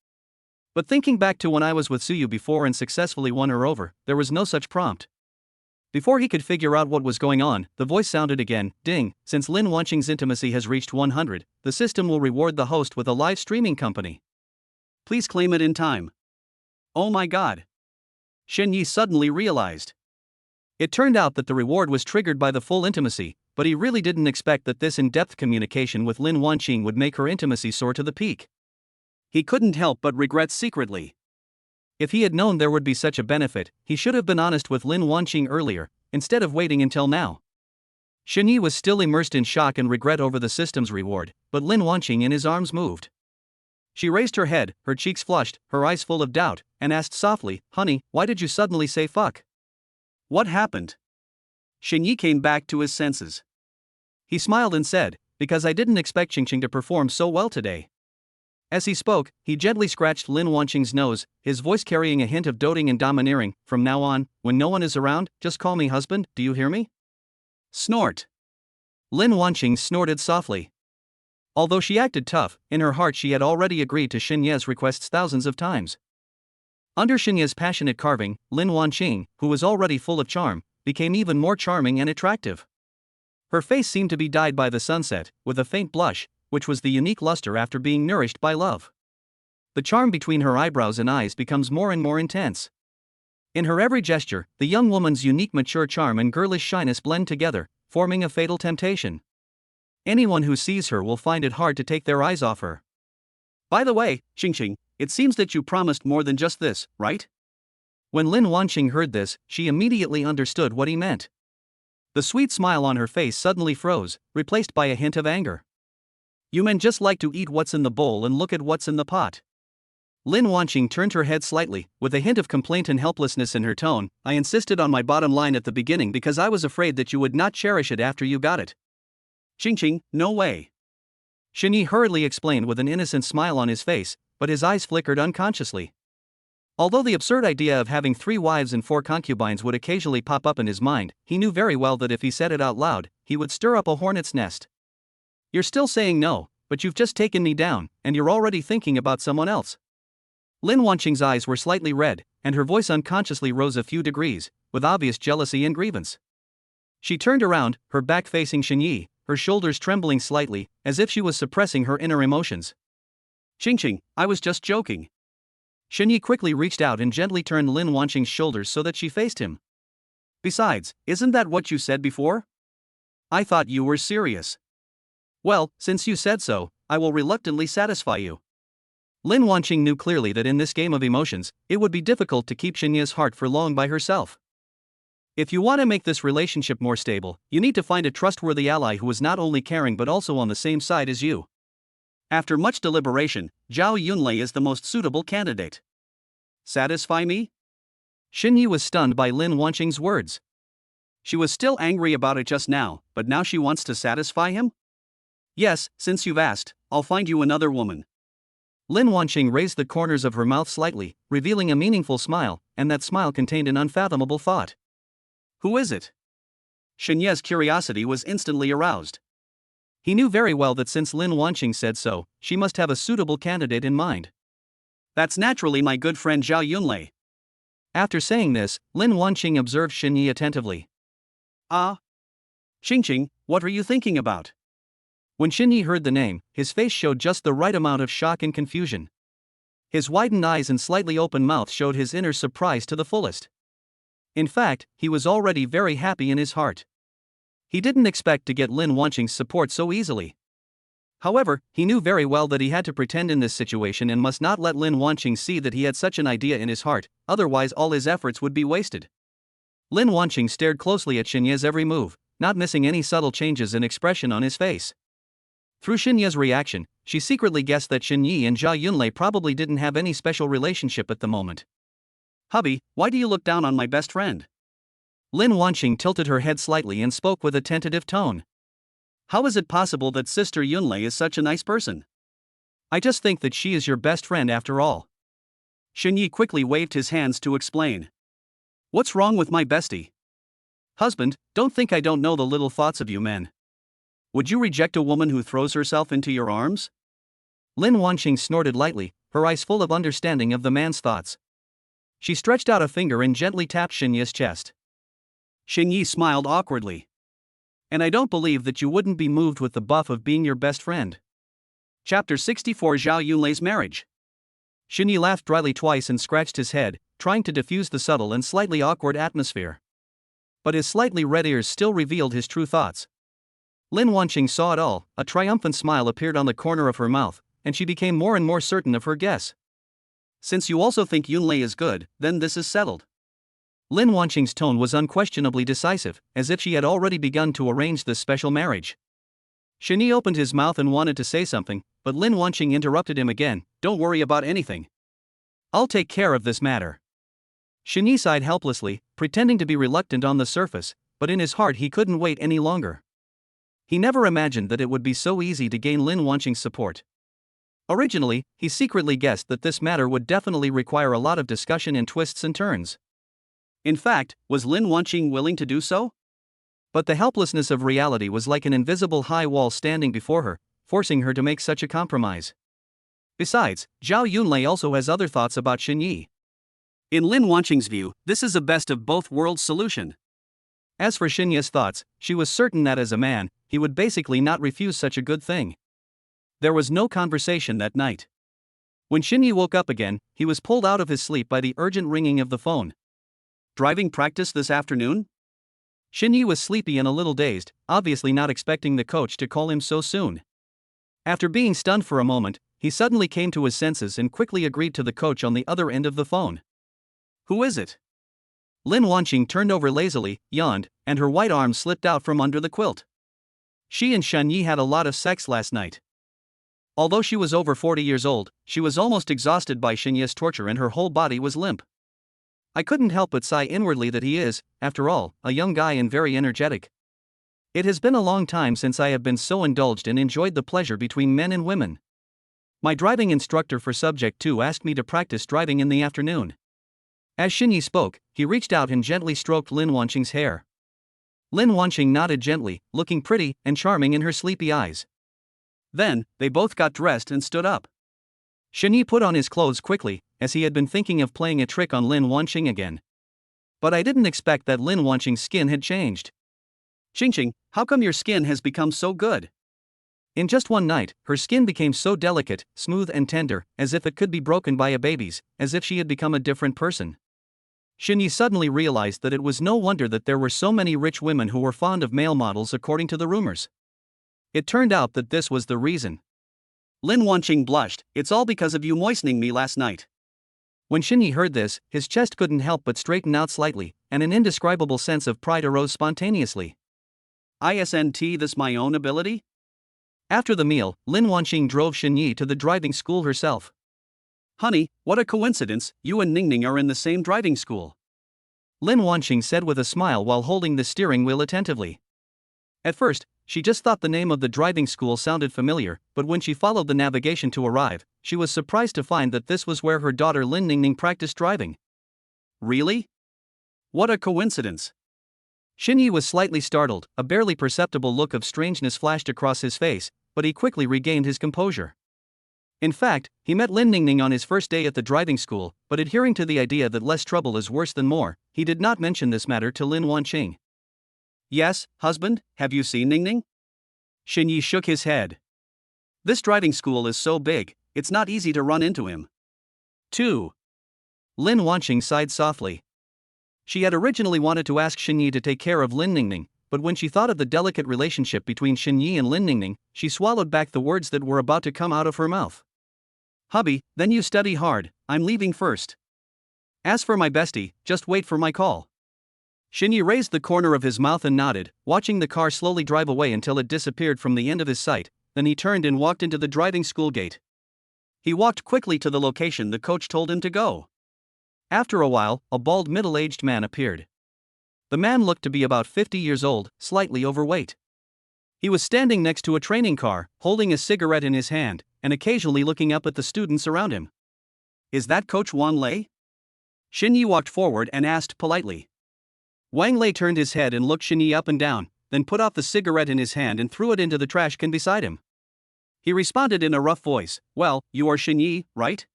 But thinking back to when I was with Suyu before and successfully won her over, there was no such prompt. Before he could figure out what was going on, the voice sounded again. Ding, since Lin Wanqing's intimacy has reached 100, the system will reward the host with a live streaming company. Please claim it in time. Oh my god. Xin Yi suddenly realized. It turned out that the reward was triggered by the full intimacy, but he really didn't expect that this in-depth communication with Lin Wanqing would make her intimacy soar to the peak. He couldn't help but regret secretly. If he had known there would be such a benefit, he should have been honest with Lin Wanqing earlier, instead of waiting until now. Xin Yi was still immersed in shock and regret over the system's reward, but Lin Wanqing in his arms moved. She raised her head, her cheeks flushed, her eyes full of doubt, and asked softly, Honey, why did you suddenly say fuck? What happened? Xin Yi came back to his senses. He smiled and said, Because I didn't expect Qingqing to perform so well today. As he spoke, he gently scratched Lin Wanqing's nose, his voice carrying a hint of doting and domineering. From now on, when no one is around, just call me husband, do you hear me? Snort. Lin Wanqing snorted softly. Although she acted tough, in her heart she had already agreed to Xin Ye's requests thousands of times. Under Xin Ye's passionate carving, Lin Wanqing, who was already full of charm, became even more charming and attractive. Her face seemed to be dyed by the sunset, with a faint blush, which was the unique luster after being nourished by love. The charm between her eyebrows and eyes becomes more and more intense. In her every gesture, the young woman's unique mature charm and girlish shyness blend together, forming a fatal temptation. Anyone who sees her will find it hard to take their eyes off her. By the way, Qingqing, it seems that you promised more than just this, right? When Lin Wanqing heard this, she immediately understood what he meant. The sweet smile on her face suddenly froze, replaced by a hint of anger. You men just like to eat what's in the bowl and look at what's in the pot. Lin Wanqing turned her head slightly, with a hint of complaint and helplessness in her tone. I insisted on my bottom line at the beginning because I was afraid that you would not cherish it after you got it. Qingqing, no way. Xin Yi hurriedly explained with an innocent smile on his face, but his eyes flickered unconsciously. Although the absurd idea of having 3 wives and 4 concubines would occasionally pop up in his mind, he knew very well that if he said it out loud, he would stir up a hornet's nest. You're still saying no, but you've just taken me down, and you're already thinking about someone else. Lin Wanqing's eyes were slightly red, and her voice unconsciously rose a few degrees, with obvious jealousy and grievance. She turned around, her back facing Xinyi, her shoulders trembling slightly, as if she was suppressing her inner emotions. Qingqing, I was just joking. Xinyi quickly reached out and gently turned Lin Wanqing's shoulders so that she faced him. Besides, isn't that what you said before? I thought you were serious. Well, since you said so, I will reluctantly satisfy you. Lin Wanqing knew clearly that in this game of emotions, it would be difficult to keep Xinya's heart for long by herself. If you want to make this relationship more stable, you need to find a trustworthy ally who is not only caring but also on the same side as you. After much deliberation, Zhao Yunlei is the most suitable candidate. Satisfy me? Xinyi was stunned by Lin Wanqing's words. She was still angry about it just now, but now she wants to satisfy him? Yes, since you've asked, I'll find you another woman. Lin Wanqing raised the corners of her mouth slightly, revealing a meaningful smile, and that smile contained an unfathomable thought. Who is it? Xinye's curiosity was instantly aroused. He knew very well that since Lin Wanqing said so, she must have a suitable candidate in mind. That's naturally my good friend Zhao Yunlei. After saying this, Lin Wanqing observed Xinyi attentively. Ah? Qingqing, what are you thinking about? When Xinyi heard the name, his face showed just the right amount of shock and confusion. His widened eyes and slightly open mouth showed his inner surprise to the fullest. In fact, he was already very happy in his heart. He didn't expect to get Lin Wanqing's support so easily. However, he knew very well that he had to pretend in this situation and must not let Lin Wanqing see that he had such an idea in his heart, otherwise all his efforts would be wasted. Lin Wanqing stared closely at Xinye's every move, not missing any subtle changes in expression on his face. Through Xinye's reaction, she secretly guessed that Xinyi and Zhao Yunlei probably didn't have any special relationship at the moment. Hubby, why do you look down on my best friend? Lin Wanqing tilted her head slightly and spoke with a tentative tone. How is it possible that Sister Yunlei is such a nice person? I just think that she is your best friend after all. Xinyi quickly waved his hands to explain. What's wrong with my bestie? Husband, don't think I don't know the little thoughts of you men. Would you reject a woman who throws herself into your arms? Lin Wanqing snorted lightly, her eyes full of understanding of the man's thoughts. She stretched out a finger and gently tapped Xinyi's chest. Xinyi smiled awkwardly. And I don't believe that you wouldn't be moved with the buff of being your best friend. Chapter 64 Zhao Yunlei's Marriage. Xinyi laughed dryly twice and scratched his head, trying to diffuse the subtle and slightly awkward atmosphere. But his slightly red ears still revealed his true thoughts. Lin Wanqing saw it all, a triumphant smile appeared on the corner of her mouth, and she became more and more certain of her guess. Since you also think Yunlei is good, then this is settled. Lin Wanqing's tone was unquestionably decisive, as if she had already begun to arrange this special marriage. Xinyi opened his mouth and wanted to say something, but Lin Wanqing interrupted him again. Don't worry about anything. I'll take care of this matter. Xinyi sighed helplessly, pretending to be reluctant on the surface, but in his heart he couldn't wait any longer. He never imagined that it would be so easy to gain Lin Wanqing's support. Originally, he secretly guessed that this matter would definitely require a lot of discussion and twists and turns. In fact, was Lin Wanqing willing to do so? But the helplessness of reality was like an invisible high wall standing before her, forcing her to make such a compromise. Besides, Zhao Yunlei also has other thoughts about Xinyi. In Lin Wanqing's view, this is a best of both worlds solution. As for Xinyi's thoughts, she was certain that as a man, he would basically not refuse such a good thing. There was no conversation that night. When Xinyi woke up again, he was pulled out of his sleep by the urgent ringing of the phone. Driving practice this afternoon? Xinyi was sleepy and a little dazed, obviously not expecting the coach to call him so soon. After being stunned for a moment, he suddenly came to his senses and quickly agreed to the coach on the other end of the phone. Who is it? Lin Wanqing turned over lazily, yawned, and her white arms slipped out from under the quilt. She and Xinyi had a lot of sex last night. Although she was over 40 years old, she was almost exhausted by Xinyi's torture and her whole body was limp. I couldn't help but sigh inwardly that he is, after all, a young guy and very energetic. It has been a long time since I have been so indulged and enjoyed the pleasure between men and women. My driving instructor for Subject 2 asked me to practice driving in the afternoon. As Xinyi spoke, he reached out and gently stroked Lin Wanqing's hair. Lin Wanqing nodded gently, looking pretty and charming in her sleepy eyes. Then, they both got dressed and stood up. Xinyi put on his clothes quickly, as he had been thinking of playing a trick on Lin Wanqing again. But I didn't expect that Lin Wanqing's skin had changed. Qingqing, how come your skin has become so good? In just one night, her skin became so delicate, smooth and tender, as if it could be broken by a baby's, as if she had become a different person. Shini suddenly realized that it was no wonder that there were so many rich women who were fond of male models according to the rumors. It turned out that this was the reason. Lin Wanqing blushed, it's all because of you moistening me last night. When Shini heard this, his chest couldn't help but straighten out slightly, and an indescribable sense of pride arose spontaneously. Isn't this my own ability? After the meal, Lin Wanqing drove Shini to the driving school herself. Honey, what a coincidence, you and Ning Ning are in the same driving school. Lin Wanqing said with a smile while holding the steering wheel attentively. At first, she just thought the name of the driving school sounded familiar, but when she followed the navigation to arrive, she was surprised to find that this was where her daughter Lin Ning Ning practiced driving. Really? What a coincidence. Shini was slightly startled, a barely perceptible look of strangeness flashed across his face, but he quickly regained his composure. In fact, he met Lin Ning Ning on his first day at the driving school, but adhering to the idea that less trouble is worse than more, he did not mention this matter to Lin Wanqing. Yes, husband, have you seen Ning Ning? Shini shook his head. This driving school is so big, it's not easy to run into him. 2. Lin Wanqing sighed softly. She had originally wanted to ask Shini to take care of Lin Ning Ning, but when she thought of the delicate relationship between Shini and Lin Ning Ning, she swallowed back the words that were about to come out of her mouth. Hubby, then you study hard, I'm leaving first. As for my bestie, just wait for my call. Shini raised the corner of his mouth and nodded, watching the car slowly drive away until it disappeared from the end of his sight, then he turned and walked into the driving school gate. He walked quickly to the location the coach told him to go. After a while, a bald middle-aged man appeared. The man looked to be about 50 years old, slightly overweight. He was standing next to a training car, holding a cigarette in his hand, and occasionally looking up at the students around him. Is that Coach Wang Lei? Xinyi walked forward and asked politely. Wang Lei turned his head and looked Xinyi up and down, then put off the cigarette in his hand and threw it into the trash can beside him. He responded in a rough voice, well, you are Xinyi, right?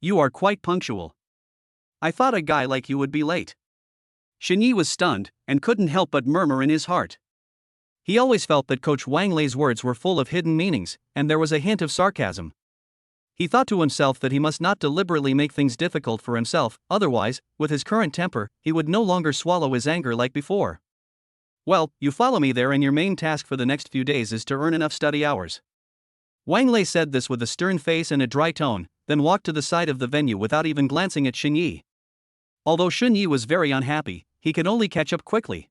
You are quite punctual. I thought a guy like you would be late. Xinyi was stunned, and couldn't help but murmur in his heart. He always felt that Coach Wang Lei's words were full of hidden meanings, and there was a hint of sarcasm. He thought to himself that he must not deliberately make things difficult for himself, otherwise, with his current temper, he would no longer swallow his anger like before. Well, you follow me there and your main task for the next few days is to earn enough study hours. Wang Lei said this with a stern face and a dry tone, then walked to the side of the venue without even glancing at Xinyi. Although Xinyi was very unhappy, he could only catch up quickly.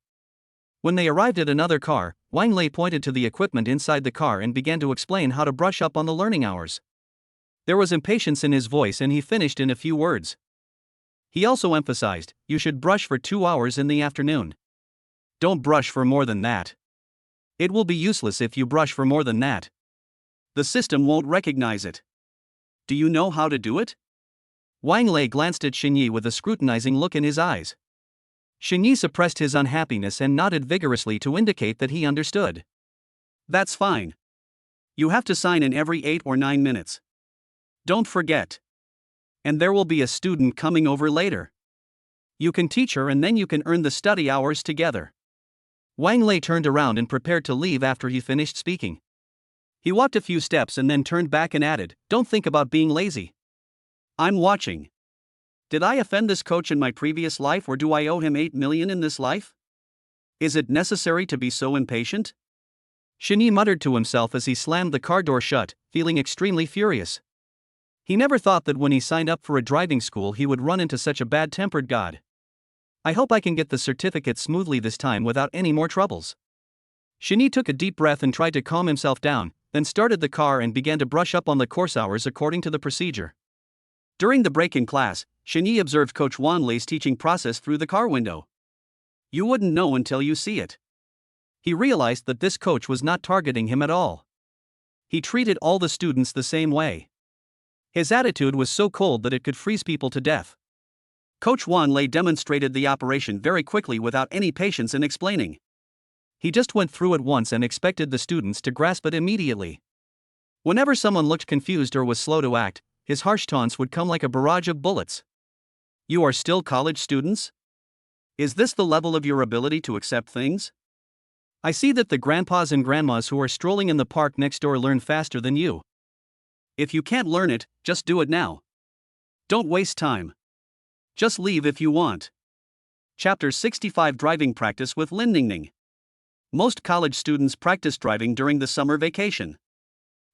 When they arrived at another car, Wang Lei pointed to the equipment inside the car and began to explain how to brush up on the learning hours. There was impatience in his voice and he finished in a few words. He also emphasized, you should brush for 2 hours in the afternoon. Don't brush for more than that. It will be useless if you brush for more than that. The system won't recognize it. Do you know how to do it? Wang Lei glanced at Xinyi with a scrutinizing look in his eyes. Xinyi suppressed his unhappiness and nodded vigorously to indicate that he understood. That's fine. You have to sign in every 8 or 9 minutes. Don't forget. And there will be a student coming over later. You can teach her and then you can earn the study hours together. Wang Lei turned around and prepared to leave after he finished speaking. He walked a few steps and then turned back and added, don't think about being lazy. I'm watching. Did I offend this coach in my previous life or do I owe him 8 million in this life? Is it necessary to be so impatient? Xinyi muttered to himself as he slammed the car door shut, feeling extremely furious. He never thought that when he signed up for a driving school he would run into such a bad-tempered god. I hope I can get the certificate smoothly this time without any more troubles. Xinyi took a deep breath and tried to calm himself down, then started the car and began to brush up on the course hours according to the procedure. During the break in class, Xinyi observed Coach Wang Lei's teaching process through the car window. You wouldn't know until you see it. He realized that this coach was not targeting him at all. He treated all the students the same way. His attitude was so cold that it could freeze people to death. Coach Wang Lei demonstrated the operation very quickly without any patience in explaining. He just went through it once and expected the students to grasp it immediately. Whenever someone looked confused or was slow to act, his harsh taunts would come like a barrage of bullets. You are still college students? Is this the level of your ability to accept things? I see that the grandpas and grandmas who are strolling in the park next door learn faster than you. If you can't learn it, just do it now. Don't waste time. Just leave if you want. Chapter 65 Driving Practice with Lin Ning Ning. Most college students practice driving during the summer vacation.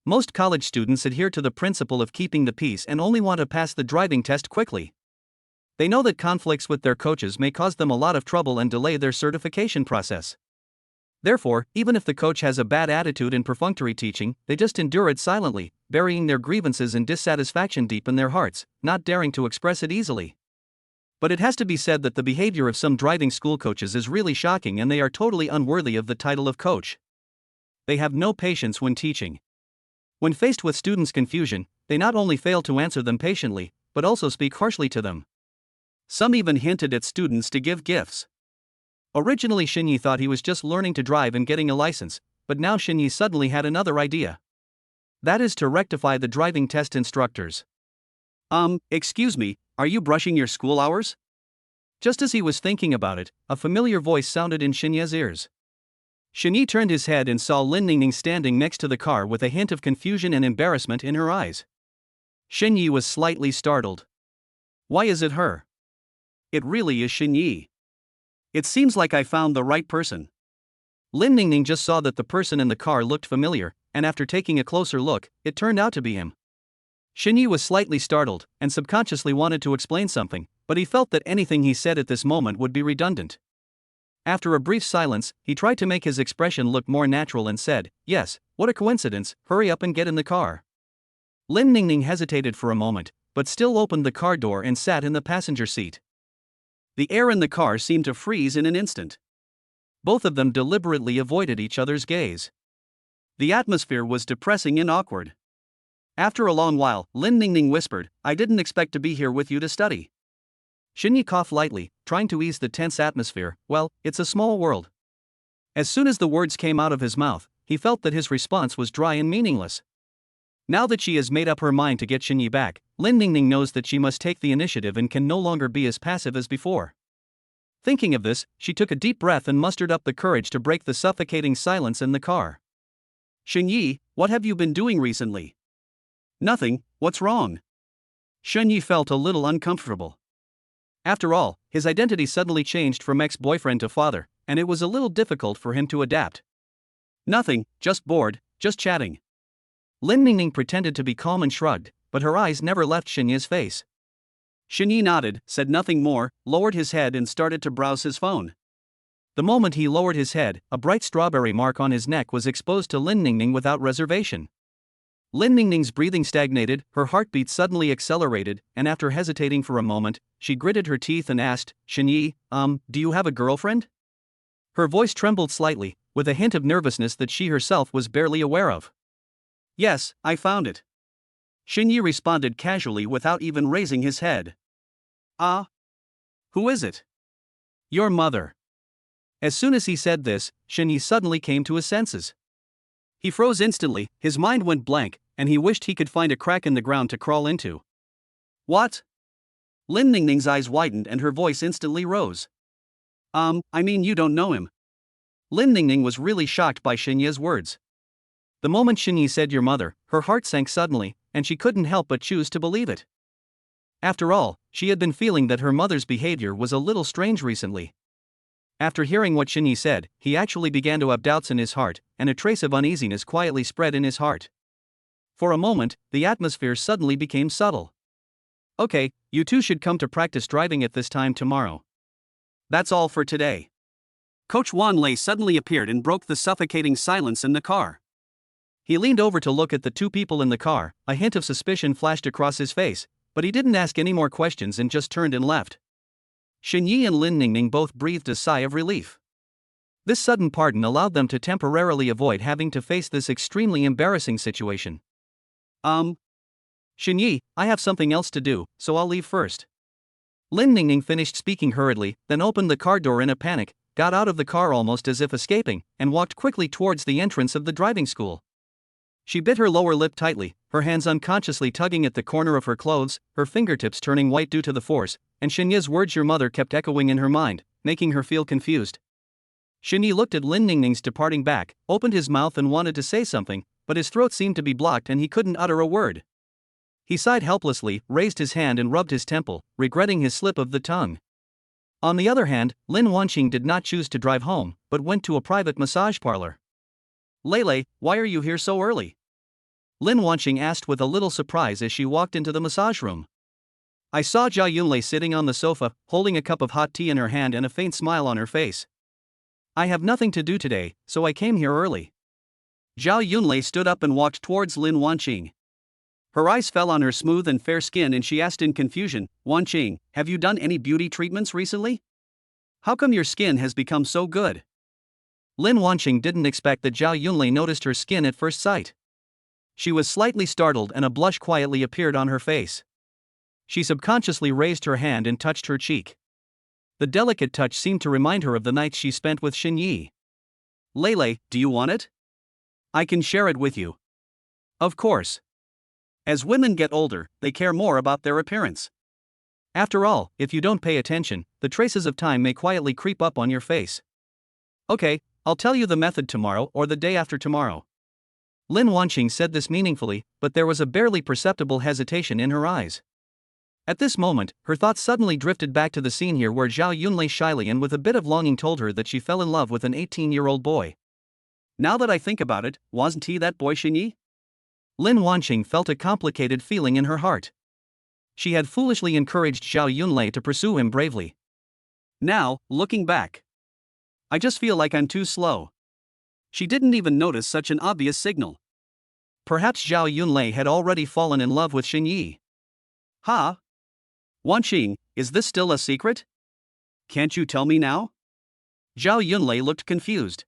Most college students adhere to the principle of keeping the peace and only want to pass the driving test quickly. They know that conflicts with their coaches may cause them a lot of trouble and delay their certification process. Therefore, even if the coach has a bad attitude in perfunctory teaching, they just endure it silently, burying their grievances and dissatisfaction deep in their hearts, not daring to express it easily. But it has to be said that the behavior of some driving school coaches is really shocking and they are totally unworthy of the title of coach. They have no patience when teaching. When faced with students' confusion, they not only fail to answer them patiently, but also speak harshly to them. Some even hinted at students to give gifts. Originally Xinyi thought he was just learning to drive and getting a license, but now Xinyi suddenly had another idea. That is to rectify the driving test instructors. Excuse me, are you brushing your school hours? Just as he was thinking about it, a familiar voice sounded in Xinyi's ears. Xinyi turned his head and saw Lin Ning Ning standing next to the car with a hint of confusion and embarrassment in her eyes. Xinyi was slightly startled. Why is it her? It really is Xinyi. It seems like I found the right person. Lin Ning Ning just saw that the person in the car looked familiar, and after taking a closer look, it turned out to be him. Xinyi was slightly startled, and subconsciously wanted to explain something, but he felt that anything he said at this moment would be redundant. After a brief silence, he tried to make his expression look more natural and said, "Yes, what a coincidence, hurry up and get in the car." Lin Ning Ning hesitated for a moment, but still opened the car door and sat in the passenger seat. The air in the car seemed to freeze in an instant. Both of them deliberately avoided each other's gaze. The atmosphere was depressing and awkward. After a long while, Lin Ning Ning whispered, "I didn't expect to be here with you to study." Xinyi coughed lightly, trying to ease the tense atmosphere. Well, it's a small world. As soon as the words came out of his mouth, he felt that his response was dry and meaningless. Now that she has made up her mind to get Xinyi back, Lin Ning Ning knows that she must take the initiative and can no longer be as passive as before. Thinking of this, she took a deep breath and mustered up the courage to break the suffocating silence in the car. "Xinyi, what have you been doing recently?" "Nothing, what's wrong?" Xinyi felt a little uncomfortable. After all, his identity suddenly changed from ex-boyfriend to father, and it was a little difficult for him to adapt. "Nothing, just bored, just chatting." Lin Ning Ning pretended to be calm and shrugged, but her eyes never left Xinyi's face. Xinyi nodded, said nothing more, lowered his head and started to browse his phone. The moment he lowered his head, a bright strawberry mark on his neck was exposed to Lin Ning Ning without reservation. Lin Ning Ning's breathing stagnated, her heartbeat suddenly accelerated, and after hesitating for a moment, she gritted her teeth and asked, "Xinyi, do you have a girlfriend?" Her voice trembled slightly, with a hint of nervousness that she herself was barely aware of. "Yes, I found it." Xinyi responded casually without even raising his head. "Ah? Who is it?" "Your mother." As soon as he said this, Xinyi suddenly came to his senses. He froze instantly, his mind went blank, and he wished he could find a crack in the ground to crawl into. "What?" Lin Ning Ning's eyes widened and her voice instantly rose. I mean you don't know him." Lin Ning Ning was really shocked by Xinyi's words. The moment Xinyi said your mother, her heart sank suddenly, and she couldn't help but choose to believe it. After all, she had been feeling that her mother's behavior was a little strange recently. After hearing what Xinyi said, he actually began to have doubts in his heart, and a trace of uneasiness quietly spread in his heart. For a moment, the atmosphere suddenly became subtle. "Okay, you two should come to practice driving at this time tomorrow. That's all for today." Coach Wan Lei suddenly appeared and broke the suffocating silence in the car. He leaned over to look at the two people in the car, a hint of suspicion flashed across his face, but he didn't ask any more questions and just turned and left. Xinyi and Lin Ning Ning both breathed a sigh of relief. This sudden pardon allowed them to temporarily avoid having to face this extremely embarrassing situation. Xinyi, I have something else to do, so I'll leave first." Lin Ning Ning finished speaking hurriedly, then opened the car door in a panic, got out of the car almost as if escaping, and walked quickly towards the entrance of the driving school. She bit her lower lip tightly, her hands unconsciously tugging at the corner of her clothes, her fingertips turning white due to the force, and Shinya's words "your mother" kept echoing in her mind, making her feel confused. Shini looked at Lin Ning Ning's departing back, opened his mouth and wanted to say something, but his throat seemed to be blocked and he couldn't utter a word. He sighed helplessly, raised his hand and rubbed his temple, regretting his slip of the tongue. On the other hand, Lin Wanqing did not choose to drive home, but went to a private massage parlor. "Lele, why are you here so early?" Lin Wanqing asked with a little surprise as she walked into the massage room. "I saw Jia Yunlei sitting on the sofa, holding a cup of hot tea in her hand and a faint smile on her face. I have nothing to do today, so I came here early." Zhao Yunlei stood up and walked towards Lin Wanqing. Her eyes fell on her smooth and fair skin and she asked in confusion, "Wanqing, have you done any beauty treatments recently? How come your skin has become so good?" Lin Wanqing didn't expect that Zhao Yunlei noticed her skin at first sight. She was slightly startled and a blush quietly appeared on her face. She subconsciously raised her hand and touched her cheek. The delicate touch seemed to remind her of the nights she spent with Xin Yi. "Lele, do you want it? I can share it with you." "Of course. As women get older, they care more about their appearance. After all, if you don't pay attention, the traces of time may quietly creep up on your face." "Okay, I'll tell you the method tomorrow or the day after tomorrow." Lin Wanqing said this meaningfully, but there was a barely perceptible hesitation in her eyes. At this moment, her thoughts suddenly drifted back to the scene here where Zhao Yunlei shyly and with a bit of longing told her that she fell in love with an 18-year-old boy. "Now that I think about it, wasn't he that boy Xinyi?" Lin Wanqing felt a complicated feeling in her heart. She had foolishly encouraged Zhao Yunlei to pursue him bravely. Now, looking back, I just feel like I'm too slow. She didn't even notice such an obvious signal. Perhaps Zhao Yunlei had already fallen in love with Xinyi. "Ha? Wanqing, is this still a secret? Can't you tell me now?" Zhao Yunlei looked confused.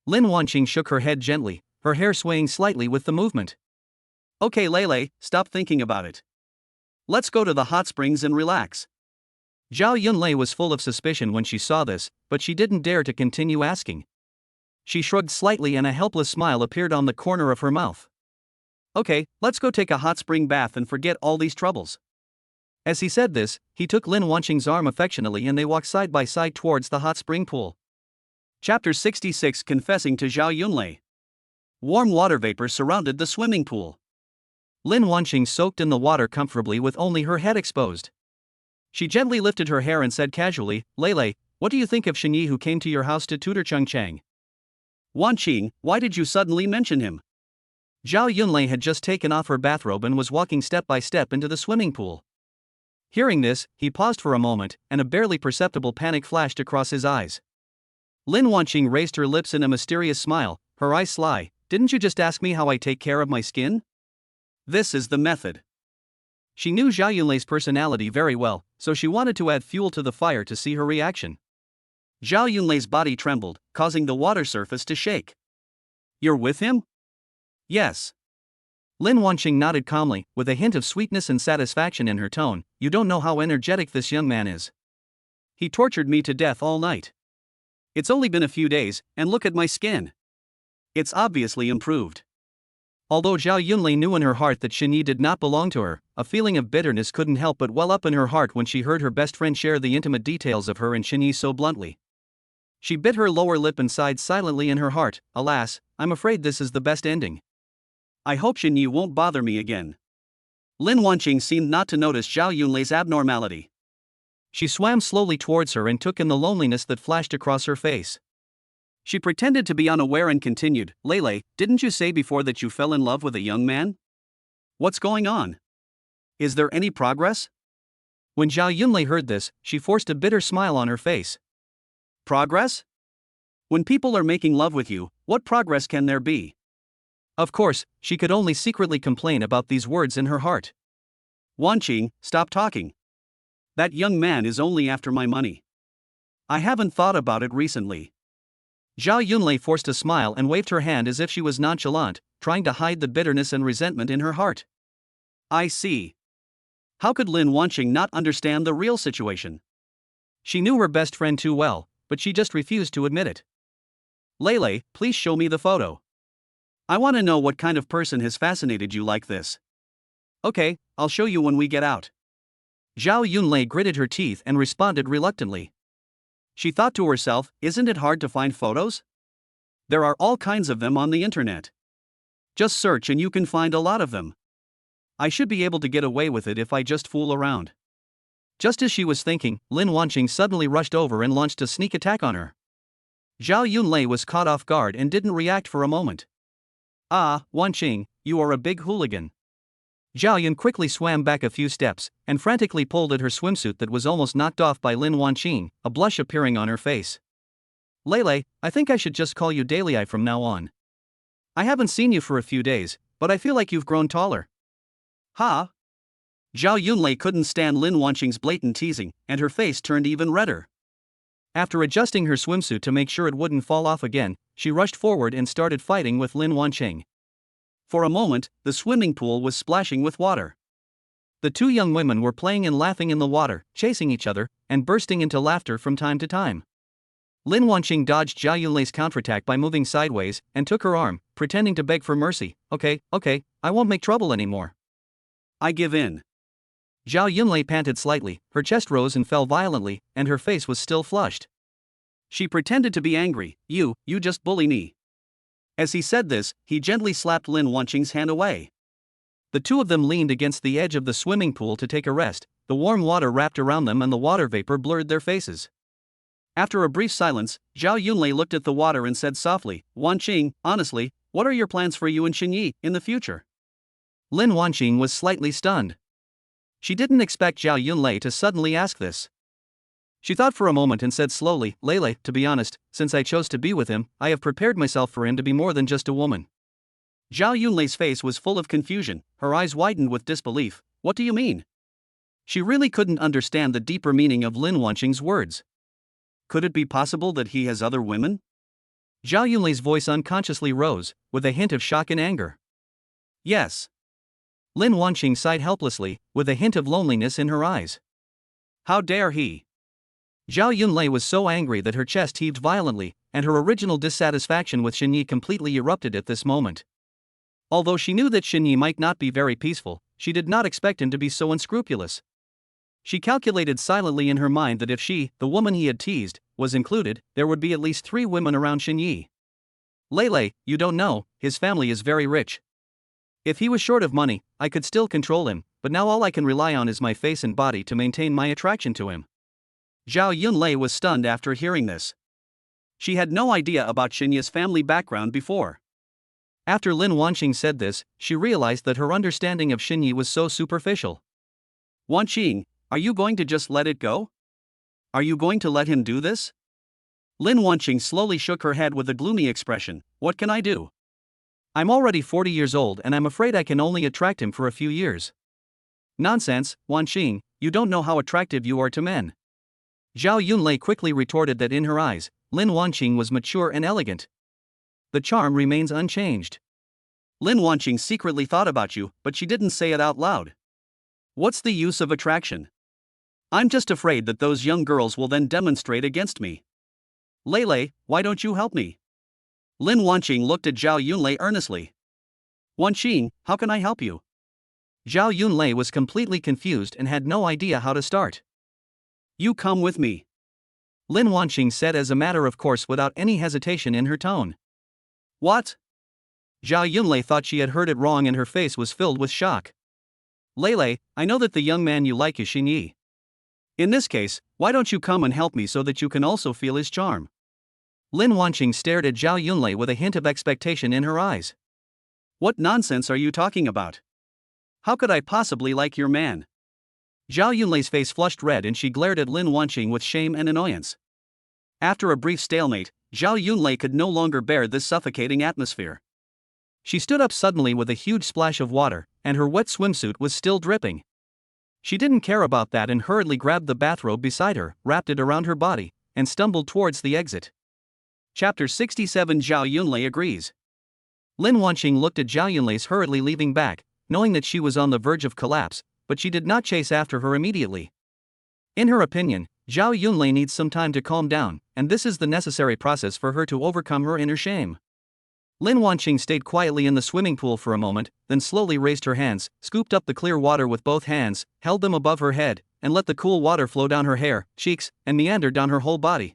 Lin Wanqing shook her head gently, her hair swaying slightly with the movement. "Okay Lele, stop thinking about it. Let's go to the hot springs and relax." Zhao Yunlei was full of suspicion when she saw this, but she didn't dare to continue asking. She shrugged slightly and a helpless smile appeared on the corner of her mouth. "Okay, let's go take a hot spring bath and forget all these troubles." As he said this, he took Lin Wanqing's arm affectionately and they walked side by side towards the hot spring pool. Chapter 66 Confessing to Zhao Yunlei. Warm water vapor surrounded the swimming pool. Lin Wanqing soaked in the water comfortably with only her head exposed. She gently lifted her hair and said casually, "Lele, what do you think of Xinyi who came to your house to tutor Chengcheng?" "Wanqing, why did you suddenly mention him?" Zhao Yunlei had just taken off her bathrobe and was walking step by step into the swimming pool. Hearing this, he paused for a moment, and a barely perceptible panic flashed across his eyes. Lin Wanqing raised her lips in a mysterious smile, her eyes sly. "Didn't you just ask me how I take care of my skin? This is the method." She knew Zhao Yunlei's personality very well, so she wanted to add fuel to the fire to see her reaction. Zhao Yunlei's body trembled, causing the water surface to shake. "You're with him?" "Yes." Lin Wanqing nodded calmly, with a hint of sweetness and satisfaction in her tone. "You don't know how energetic this young man is. He tortured me to death all night. It's only been a few days, and look at my skin. It's obviously improved." Although Zhao Yunlei knew in her heart that Xinyi did not belong to her, a feeling of bitterness couldn't help but well up in her heart when she heard her best friend share the intimate details of her and Xinyi so bluntly. She bit her lower lip and sighed silently in her heart. "Alas, I'm afraid this is the best ending. I hope Xinyi won't bother me again." Lin Wanqing seemed not to notice Zhao Yunlei's abnormality. She swam slowly towards her and took in the loneliness that flashed across her face. She pretended to be unaware and continued, "Lele, didn't you say before that you fell in love with a young man? What's going on? Is there any progress?" When Zhao Yunlei heard this, she forced a bitter smile on her face. "Progress? When people are making love with you, what progress can there be?" Of course, she could only secretly complain about these words in her heart. "Wanqing, stop talking. That young man is only after my money. I haven't thought about it recently." Zhao Yunlei forced a smile and waved her hand as if she was nonchalant, trying to hide the bitterness and resentment in her heart. "I see." How could Lin Wanqing not understand the real situation? She knew her best friend too well, but she just refused to admit it. "Lele, please show me the photo." I want to know what kind of person has fascinated you like this. Okay, I'll show you when we get out. Zhao Yunlei gritted her teeth and responded reluctantly. She thought to herself, isn't it hard to find photos? There are all kinds of them on the internet. Just search and you can find a lot of them. I should be able to get away with it if I just fool around. Just as she was thinking, Lin Wanqing suddenly rushed over and launched a sneak attack on her. Zhao Yunlei was caught off guard and didn't react for a moment. Ah, Wanqing, you are a big hooligan. Zhao Yun quickly swam back a few steps and frantically pulled at her swimsuit that was almost knocked off by Lin Wanqing, a blush appearing on her face. Lele, I think I should just call you Dalei from now on. I haven't seen you for a few days, but I feel like you've grown taller. Ha! Zhao Yunlei couldn't stand Lin Wanqing's blatant teasing, and her face turned even redder. After adjusting her swimsuit to make sure it wouldn't fall off again, she rushed forward and started fighting with Lin Wanqing. For a moment, the swimming pool was splashing with water. The two young women were playing and laughing in the water, chasing each other, and bursting into laughter from time to time. Lin Wanqing dodged Zhao Yunlei's counterattack by moving sideways and took her arm, pretending to beg for mercy. Okay, I won't make trouble anymore. I give in. Zhao Yunlei panted slightly, her chest rose and fell violently, and her face was still flushed. She pretended to be angry. You just bully me. As he said this, he gently slapped Lin Wanqing's hand away. The two of them leaned against the edge of the swimming pool to take a rest. The warm water wrapped around them and the water vapor blurred their faces. After a brief silence, Zhao Yunlei looked at the water and said softly, Wanqing, honestly, what are your plans for you and Xinyi in the future? Lin Wanqing was slightly stunned. She didn't expect Zhao Yunlei to suddenly ask this. She thought for a moment and said slowly, Lele, to be honest, since I chose to be with him, I have prepared myself for him to be more than just a woman. Zhao Yunlei's face was full of confusion, her eyes widened with disbelief. What do you mean? She really couldn't understand the deeper meaning of Lin Wanqing's words. Could it be possible that he has other women? Zhao Yunlei's voice unconsciously rose, with a hint of shock and anger. Yes. Lin Wanqing sighed helplessly, with a hint of loneliness in her eyes. How dare he? Zhao Yunlei was so angry that her chest heaved violently, and her original dissatisfaction with Xinyi completely erupted at this moment. Although she knew that Xinyi might not be very peaceful, she did not expect him to be so unscrupulous. She calculated silently in her mind that if she, the woman he had teased, was included, there would be at least 3 women around Xinyi. Lele, you don't know, his family is very rich. If he was short of money, I could still control him, but now all I can rely on is my face and body to maintain my attraction to him. Zhao Yunlei was stunned after hearing this. She had no idea about Xinyi's family background before. After Lin Wanqing said this, she realized that her understanding of Xinyi was so superficial. Wanqing, are you going to just let it go? Are you going to let him do this? Lin Wanqing slowly shook her head with a gloomy expression. What can I do? I'm already 40 years old and I'm afraid I can only attract him for a few years. Nonsense, Wanqing, you don't know how attractive you are to men. Zhao Yunlei quickly retorted that in her eyes, Lin Wanqing was mature and elegant. The charm remains unchanged. Lin Wanqing secretly thought about you, but she didn't say it out loud. What's the use of attraction? I'm just afraid that those young girls will then demonstrate against me. Lele, why don't you help me? Lin Wanqing looked at Zhao Yunlei earnestly. Wanqing, how can I help you? Zhao Yunlei was completely confused and had no idea how to start. You come with me. Lin Wanqing said as a matter of course without any hesitation in her tone. What? Zhao Yunlei thought she had heard it wrong and her face was filled with shock. Lele, I know that the young man you like is Xinyi. In this case, why don't you come and help me so that you can also feel his charm? Lin Wanqing stared at Zhao Yunlei with a hint of expectation in her eyes. What nonsense are you talking about? How could I possibly like your man? Zhao Yunlei's face flushed red and she glared at Lin Wanqing with shame and annoyance. After a brief stalemate, Zhao Yunlei could no longer bear this suffocating atmosphere. She stood up suddenly with a huge splash of water, and her wet swimsuit was still dripping. She didn't care about that and hurriedly grabbed the bathrobe beside her, wrapped it around her body, and stumbled towards the exit. Chapter 67 Zhao Yunlei agrees. Lin Wanqing looked at Zhao Yunlei's hurriedly leaving back, knowing that she was on the verge of collapse, but she did not chase after her immediately. In her opinion, Zhao Yunlei needs some time to calm down, and this is the necessary process for her to overcome her inner shame. Lin Wanqing stayed quietly in the swimming pool for a moment, then slowly raised her hands, scooped up the clear water with both hands, held them above her head, and let the cool water flow down her hair, cheeks, and meander down her whole body.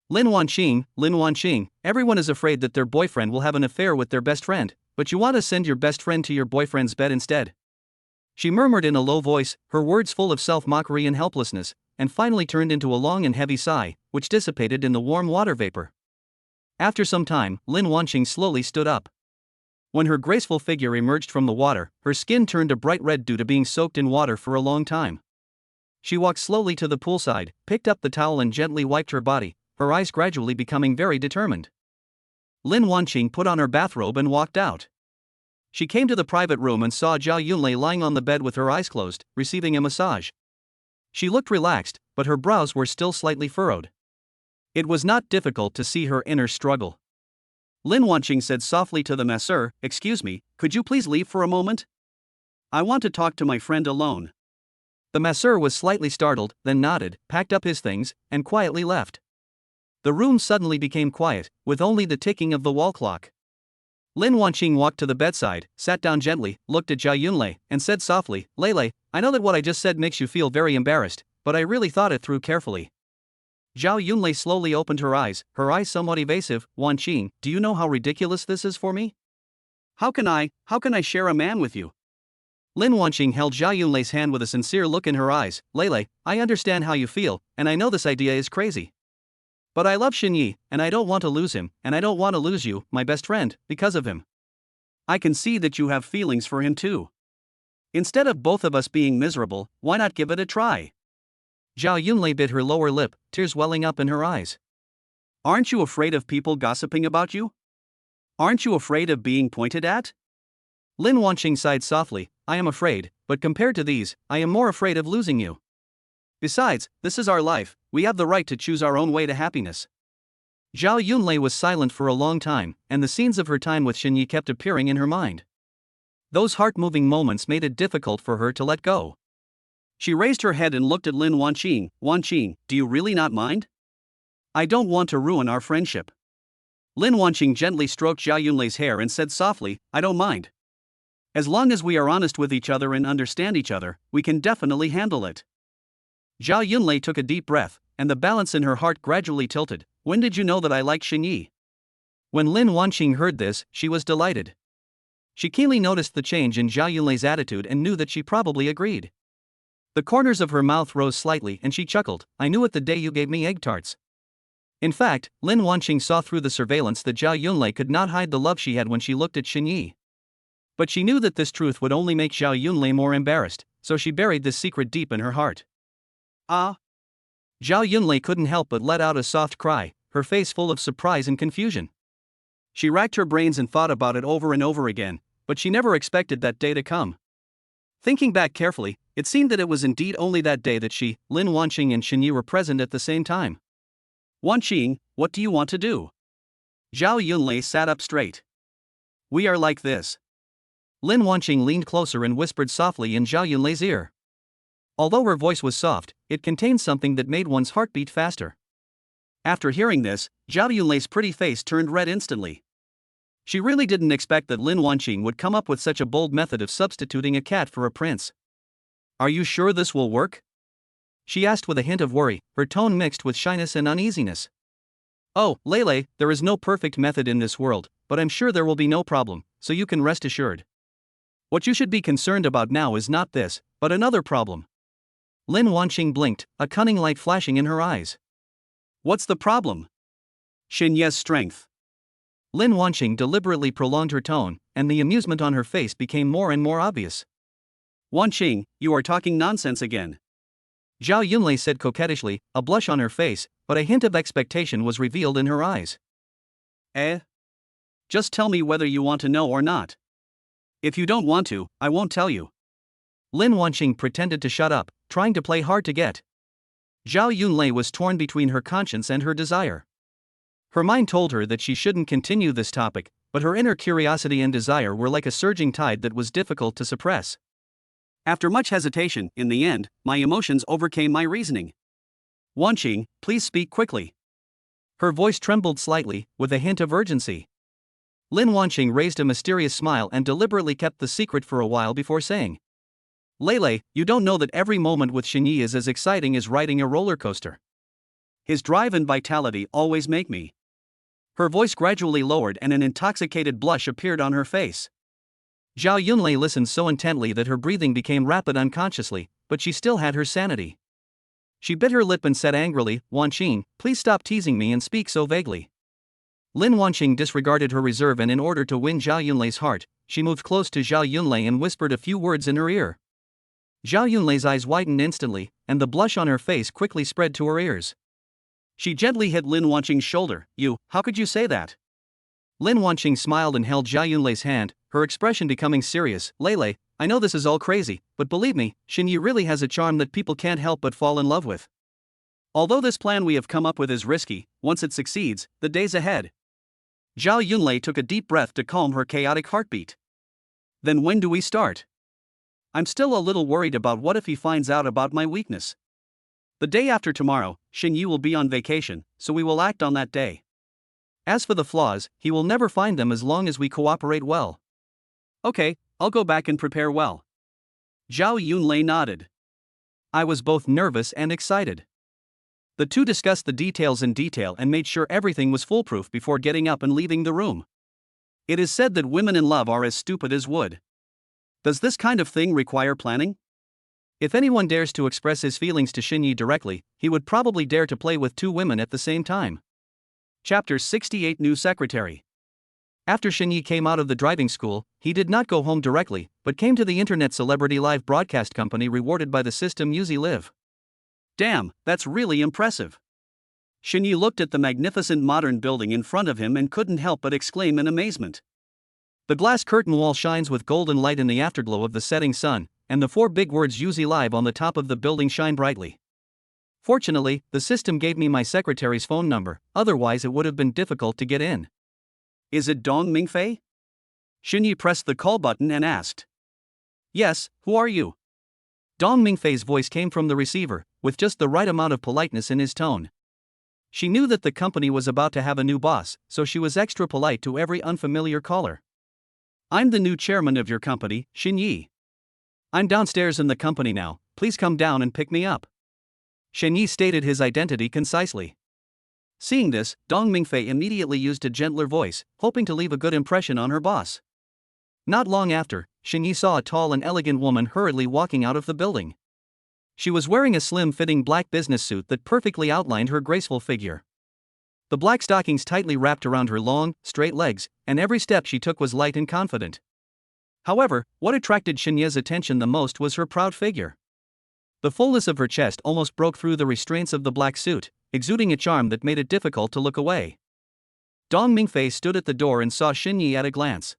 Lin Wanqing, everyone is afraid that their boyfriend will have an affair with their best friend, but you want to send your best friend to your boyfriend's bed instead. She murmured in a low voice, her words full of self-mockery and helplessness, and finally turned into a long and heavy sigh, which dissipated in the warm water vapor. After some time, Lin Wanqing slowly stood up. When her graceful figure emerged from the water, her skin turned a bright red due to being soaked in water for a long time. She walked slowly to the poolside, picked up the towel and gently wiped her body, her eyes gradually becoming very determined. Lin Wanqing put on her bathrobe and walked out. She came to the private room and saw Zhao Yunlei lying on the bed with her eyes closed, receiving a massage. She looked relaxed, but her brows were still slightly furrowed. It was not difficult to see her inner struggle. Lin Wanqing said softly to the masseur, "Excuse me, could you please leave for a moment? I want to talk to my friend alone." The masseur was slightly startled, then nodded, packed up his things, and quietly left. The room suddenly became quiet, with only the ticking of the wall clock. Lin Wanqing walked to the bedside, sat down gently, looked at Zhao Yunlei, and said softly, "Lei, I know that what I just said makes you feel very embarrassed, but I really thought it through carefully." Zhao Yunlei slowly opened her eyes somewhat evasive. "Wanqing, do you know how ridiculous this is for me? How can I share a man with you?" Lin Wanqing held Zhao Yunlei's hand with a sincere look in her eyes. "Lei, I understand how you feel, and I know this idea is crazy. But I love Xinyi, and I don't want to lose him, and I don't want to lose you, my best friend, because of him. I can see that you have feelings for him too. Instead of both of us being miserable, why not give it a try?" Zhao Yunlei bit her lower lip, tears welling up in her eyes. "Aren't you afraid of people gossiping about you? Aren't you afraid of being pointed at?" Lin Wanqing sighed softly. "I am afraid, but compared to these, I am more afraid of losing you. Besides, this is our life, we have the right to choose our own way to happiness." Zhao Yunlei was silent for a long time, and the scenes of her time with Xinyi kept appearing in her mind. Those heart-moving moments made it difficult for her to let go. She raised her head and looked at Lin Wanqing. "Wanqing, do you really not mind? I don't want to ruin our friendship." Lin Wanqing gently stroked Zhao Yunlei's hair and said softly, "I don't mind. As long as we are honest with each other and understand each other, we can definitely handle it." Zhao Yunlei took a deep breath, and the balance in her heart gradually tilted. "When did you know that I liked Xinyi?" When Lin Wanqing heard this, she was delighted. She keenly noticed the change in Zhao Yunlei's attitude and knew that she probably agreed. The corners of her mouth rose slightly and she chuckled. "I knew it the day you gave me egg tarts." In fact, Lin Wanqing saw through the surveillance that Zhao Yunlei could not hide the love she had when she looked at Xinyi. But she knew that this truth would only make Zhao Yunlei more embarrassed, so she buried this secret deep in her heart. "Ah!" Zhao Yunlei couldn't help but let out a soft cry, her face full of surprise and confusion. She racked her brains and thought about it over and over again, but she never expected that day to come. Thinking back carefully, it seemed that it was indeed only that day that she, Lin Wanqing and Xinyi were present at the same time. "Wanqing, what do you want to do?" Zhao Yunlei sat up straight. "We are like this." Lin Wanqing leaned closer and whispered softly in Zhao Yunlei's ear. Although her voice was soft, it contained something that made one's heart beat faster. After hearing this, Zhao Yunlei's pretty face turned red instantly. She really didn't expect that Lin Wanqing would come up with such a bold method of substituting a cat for a prince. "Are you sure this will work?" she asked with a hint of worry, her tone mixed with shyness and uneasiness. "Oh, Lei, there is no perfect method in this world, but I'm sure there will be no problem, so you can rest assured. What you should be concerned about now is not this, but another problem." Lin Wanqing blinked, a cunning light flashing in her eyes. "What's the problem?" "Xinye's strength." Lin Wanqing deliberately prolonged her tone, and the amusement on her face became more and more obvious. "Wanqing, you are talking nonsense again." Zhao Yunlei said coquettishly, a blush on her face, but a hint of expectation was revealed in her eyes. "Eh? Just tell me whether you want to know or not. If you don't want to, I won't tell you." Lin Wanqing pretended to shut up, trying to play hard to get. Zhao Yunlei was torn between her conscience and her desire. Her mind told her that she shouldn't continue this topic, but her inner curiosity and desire were like a surging tide that was difficult to suppress. After much hesitation, in the end, my emotions overcame my reasoning. "Wanqing, please speak quickly." Her voice trembled slightly, with a hint of urgency. Lin Wanqing raised a mysterious smile and deliberately kept the secret for a while before saying, Lele, you don't know that every moment with Shini is as exciting as riding a roller coaster. His drive and vitality always make me. Her voice gradually lowered and an intoxicated blush appeared on her face. Zhao Yunlei listened so intently that her breathing became rapid unconsciously, but she still had her sanity. She bit her lip and said angrily, Wanqing, please stop teasing me and speak so vaguely. Lin Wanqing disregarded her reserve and in order to win Zhao Yunlei's heart, she moved close to Zhao Yunlei and whispered a few words in her ear. Zhao Yunlei's eyes widened instantly, and the blush on her face quickly spread to her ears. She gently hit Lin Wanqing's shoulder. How could you say that? Lin Wanqing smiled and held Zhao Yunlei's hand, her expression becoming serious. Lele, I know this is all crazy, but believe me, Xinyi really has a charm that people can't help but fall in love with. Although this plan we have come up with is risky, once it succeeds, the days ahead. Zhao Yunlei took a deep breath to calm her chaotic heartbeat. Then when do we start? I'm still a little worried about what if he finds out about my weakness. The day after tomorrow, Xinyi will be on vacation, so we will act on that day. As for the flaws, he will never find them as long as we cooperate well. Okay, I'll go back and prepare well. Zhao Yunlei nodded. I was both nervous and excited. The two discussed the details in detail and made sure everything was foolproof before getting up and leaving the room. It is said that women in love are as stupid as wood. Does this kind of thing require planning? If anyone dares to express his feelings to Xinyi directly, he would probably dare to play with two women at the same time. Chapter 68 New Secretary. After Xinyi came out of the driving school, he did not go home directly, but came to the internet celebrity live broadcast company rewarded by the system Uzi Live. Damn, that's really impressive. Xinyi looked at the magnificent modern building in front of him and couldn't help but exclaim in amazement. The glass curtain wall shines with golden light in the afterglow of the setting sun, and the four big words Uzi Live on the top of the building shine brightly. Fortunately, the system gave me my secretary's phone number, otherwise it would have been difficult to get in. Is it Dong Mingfei? Xinyi pressed the call button and asked. Yes, who are you? Dong Mingfei's voice came from the receiver, with just the right amount of politeness in his tone. She knew that the company was about to have a new boss, so she was extra polite to every unfamiliar caller. I'm the new chairman of your company, Xinyi. I'm downstairs in the company now, please come down and pick me up. Xinyi stated his identity concisely. Seeing this, Dong Mingfei immediately used a gentler voice, hoping to leave a good impression on her boss. Not long after, Xinyi saw a tall and elegant woman hurriedly walking out of the building. She was wearing a slim-fitting black business suit that perfectly outlined her graceful figure. The black stockings tightly wrapped around her long, straight legs, and every step she took was light and confident. However, what attracted Xinyi's attention the most was her proud figure. The fullness of her chest almost broke through the restraints of the black suit, exuding a charm that made it difficult to look away. Dong Mingfei stood at the door and saw Xinyi at a glance.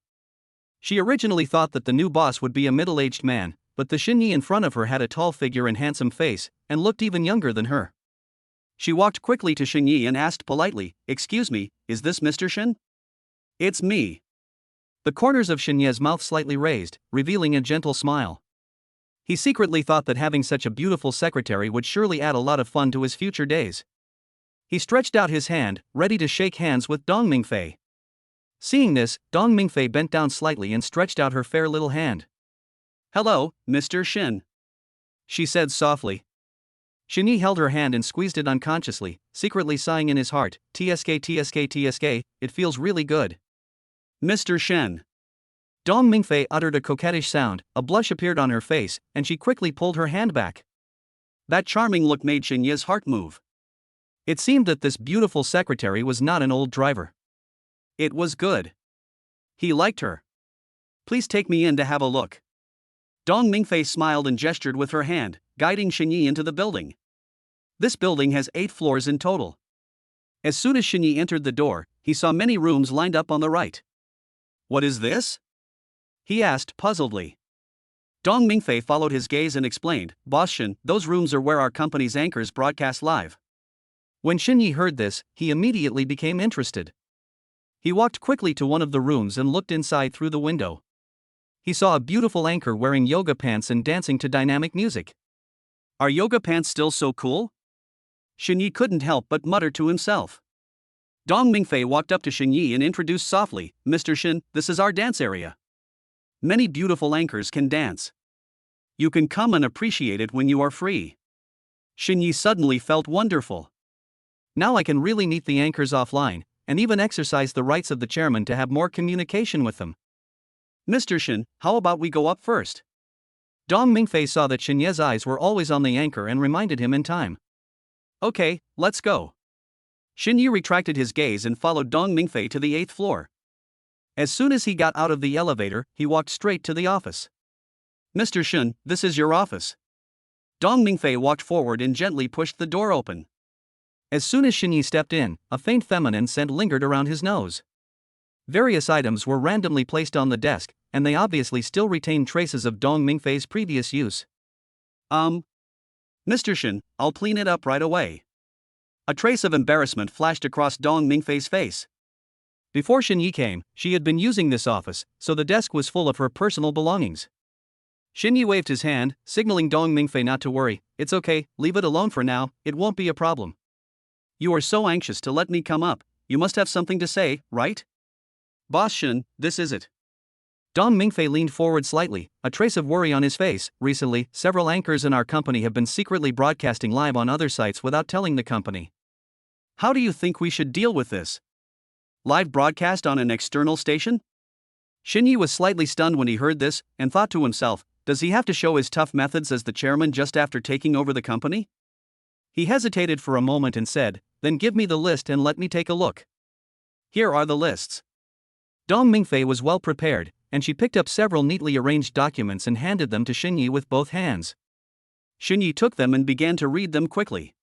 She originally thought that the new boss would be a middle-aged man, but the Xinyi in front of her had a tall figure and handsome face, and looked even younger than her. She walked quickly to Xinyi and asked politely, "Excuse me, is this Mr. Xin?" "It's me." The corners of Xinyi's mouth slightly raised, revealing a gentle smile. He secretly thought that having such a beautiful secretary would surely add a lot of fun to his future days. He stretched out his hand, ready to shake hands with Dong Mingfei. Seeing this, Dong Mingfei bent down slightly and stretched out her fair little hand. "Hello, Mr. Xin," she said softly. Xinyi held her hand and squeezed it unconsciously, secretly sighing in his heart, "TSK TSK TSK, it feels really good." "Mr. Shen." Dong Mingfei uttered a coquettish sound, a blush appeared on her face, and she quickly pulled her hand back. That charming look made Xinyi's heart move. It seemed that this beautiful secretary was not an old driver. It was good. He liked her. "Please take me in to have a look." Dong Mingfei smiled and gestured with her hand, guiding Xinyi into the building. This building has 8 floors in total. As soon as Xinyi entered the door, he saw many rooms lined up on the right. "What is this?" he asked puzzledly. Dong Mingfei followed his gaze and explained, "Boss Xin, those rooms are where our company's anchors broadcast live." When Xinyi heard this, he immediately became interested. He walked quickly to one of the rooms and looked inside through the window. He saw a beautiful anchor wearing yoga pants and dancing to dynamic music. "Are yoga pants still so cool?" Xinyi couldn't help but mutter to himself. Dong Mingfei walked up to Xin Yi and introduced softly, "Mr. Shin, this is our dance area. Many beautiful anchors can dance. You can come and appreciate it when you are free." Xin Yi suddenly felt wonderful. Now I can really meet the anchors offline, and even exercise the rights of the chairman to have more communication with them. "Mr. Shin, how about we go up first?" Dong Mingfei saw that Xin Ye's eyes were always on the anchor and reminded him in time. "Okay, let's go." Xin Yi retracted his gaze and followed Dong Mingfei to the 8th floor. As soon as he got out of the elevator, he walked straight to the office. "Mr. Shin, this is your office." Dong Mingfei walked forward and gently pushed the door open. As soon as Xin Yi stepped in, a faint feminine scent lingered around his nose. Various items were randomly placed on the desk, and they obviously still retained traces of Dong Mingfei's previous use. "Mr. Shin, I'll clean it up right away." A trace of embarrassment flashed across Dong Mingfei's face. Before Xin Yi came, she had been using this office, so the desk was full of her personal belongings. Xin Yi waved his hand, signaling Dong Mingfei not to worry. "It's okay, leave it alone for now, it won't be a problem." "You are so anxious to let me come up, you must have something to say, right?" "Boss Shin, this is it." Dong Mingfei leaned forward slightly, a trace of worry on his face. "Recently, several anchors in our company have been secretly broadcasting live on other sites without telling the company. How do you think we should deal with this? Live broadcast on an external station?" Xin Yi was slightly stunned when he heard this, and thought to himself, does he have to show his tough methods as the chairman just after taking over the company? He hesitated for a moment and said, "Then give me the list and let me take a look." "Here are the lists." Dong Mingfei was well prepared, and she picked up several neatly arranged documents and handed them to Xin Yi with both hands. Xin Yi took them and began to read them quickly.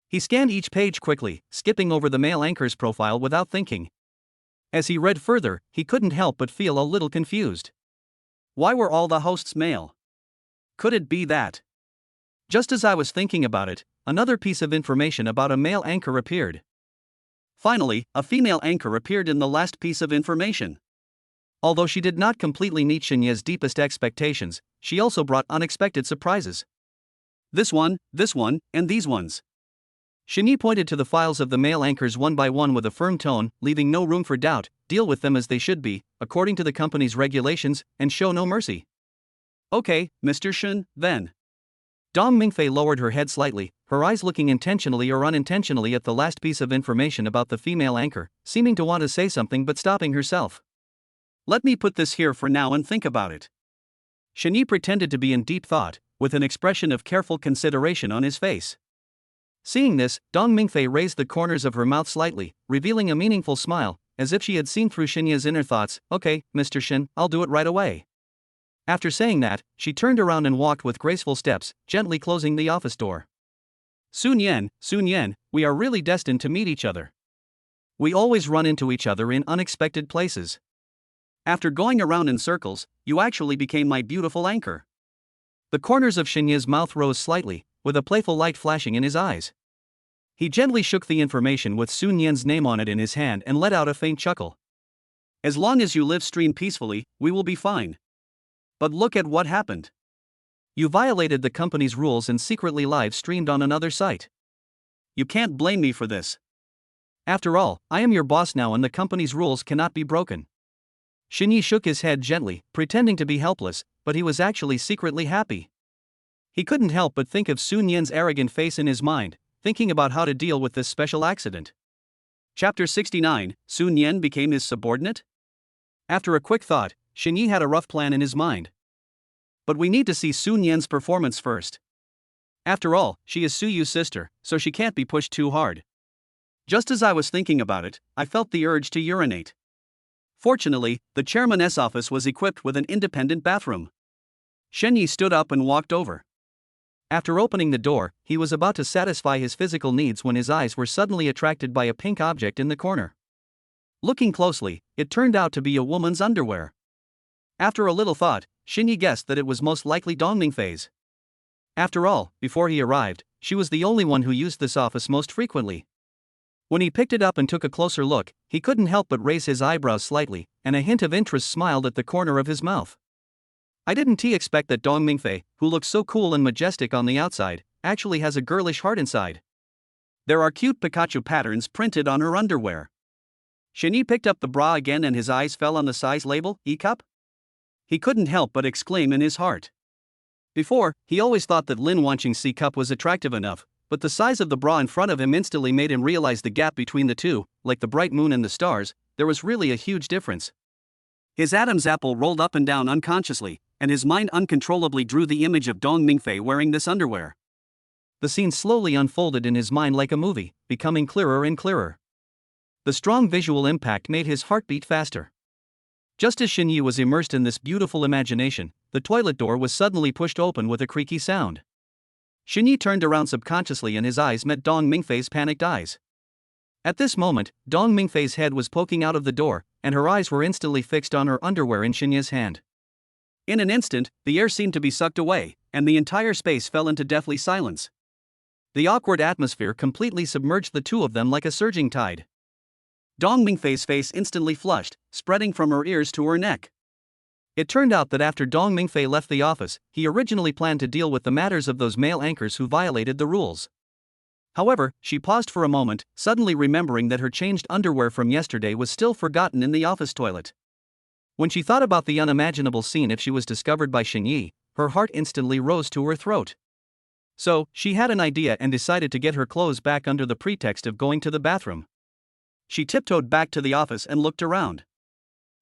He scanned each page quickly, skipping over the male anchor's profile without thinking. As he read further, he couldn't help but feel a little confused. Why were all the hosts male? Could it be that? Just as I was thinking about it, another piece of information about a male anchor appeared. Finally, a female anchor appeared in the last piece of information. Although she did not completely meet Xin Ye's deepest expectations, she also brought unexpected surprises. This one, and these ones. Xin Yi pointed to the files of the male anchors one by one with a firm tone, leaving no room for doubt. Deal with them as they should be, according to the company's regulations, and show no mercy. "Okay, Mr. Shin, then." Dong Mingfei lowered her head slightly, her eyes looking intentionally or unintentionally at the last piece of information about the female anchor, seeming to want to say something but stopping herself. "Let me put this here for now and think about it." Xin Yi pretended to be in deep thought, with an expression of careful consideration on his face. Seeing this, Dong Mingfei raised the corners of her mouth slightly, revealing a meaningful smile, as if she had seen through Xin Yi's inner thoughts. "Okay, Mr. Shin, I'll do it right away." After saying that, she turned around and walked with graceful steps, gently closing the office door. Sunun Yen, we are really destined to meet each other. We always run into each other in unexpected places. After going around in circles, you actually became my beautiful anchor." The corners of Xin Yi's mouth rose slightly, with a playful light flashing in his eyes. He gently shook the information with Sunun Yen's name on it in his hand and let out a faint chuckle. "As long as you live stream peacefully, we will be fine. But look at what happened. You violated the company's rules and secretly live streamed on another site. You can't blame me for this. After all, I am your boss now and the company's rules cannot be broken." Xin Yi shook his head gently, pretending to be helpless, but he was actually secretly happy. He couldn't help but think of Sunun Yen's arrogant face in his mind, thinking about how to deal with this special accident. Chapter 69, Sunun Yen became his subordinate? After a quick thought, Xin Yi had a rough plan in his mind. But we need to see Sunun Yen's performance first. After all, she is Suyu's sister, so she can't be pushed too hard. Just as I was thinking about it, I felt the urge to urinate. Fortunately, the chairman's office was equipped with an independent bathroom. Xin Yi stood up and walked over. After opening the door, he was about to satisfy his physical needs when his eyes were suddenly attracted by a pink object in the corner. Looking closely, it turned out to be a woman's underwear. After a little thought, Xin Yi guessed that it was most likely Dong Mingfei's. After all, before he arrived, she was the only one who used this office most frequently. When he picked it up and took a closer look, he couldn't help but raise his eyebrows slightly, and a hint of interest smiled at the corner of his mouth. I didn't expect that Dong Mingfei, who looks so cool and majestic on the outside, actually has a girlish heart inside. There are cute Pikachu patterns printed on her underwear. Shini picked up the bra again and his eyes fell on the size label, E-cup. He couldn't help but exclaim in his heart. Before, he always thought that Lin Wanqing's C-cup was attractive enough, but the size of the bra in front of him instantly made him realize the gap between the two, like the bright moon and the stars, there was really a huge difference. His Adam's apple rolled up and down unconsciously, and his mind uncontrollably drew the image of Dong Mingfei wearing this underwear. The scene slowly unfolded in his mind like a movie, becoming clearer and clearer. The strong visual impact made his heart beat faster. Just as Xinyi was immersed in this beautiful imagination, the toilet door was suddenly pushed open with a creaky sound. Xinyi turned around subconsciously and his eyes met Dong Mingfei's panicked eyes. At this moment, Dong Mingfei's head was poking out of the door, and her eyes were instantly fixed on her underwear in Xinyi's hand. In an instant, the air seemed to be sucked away, and the entire space fell into deathly silence. The awkward atmosphere completely submerged the two of them like a surging tide. Dong Mingfei's face instantly flushed, spreading from her ears to her neck. It turned out that after Dong Mingfei left the office, he originally planned to deal with the matters of those male anchors who violated the rules. However, she paused for a moment, suddenly remembering that her changed underwear from yesterday was still forgotten in the office toilet. When she thought about the unimaginable scene if she was discovered by Xinyi, her heart instantly rose to her throat. So, she had an idea and decided to get her clothes back under the pretext of going to the bathroom. She tiptoed back to the office and looked around.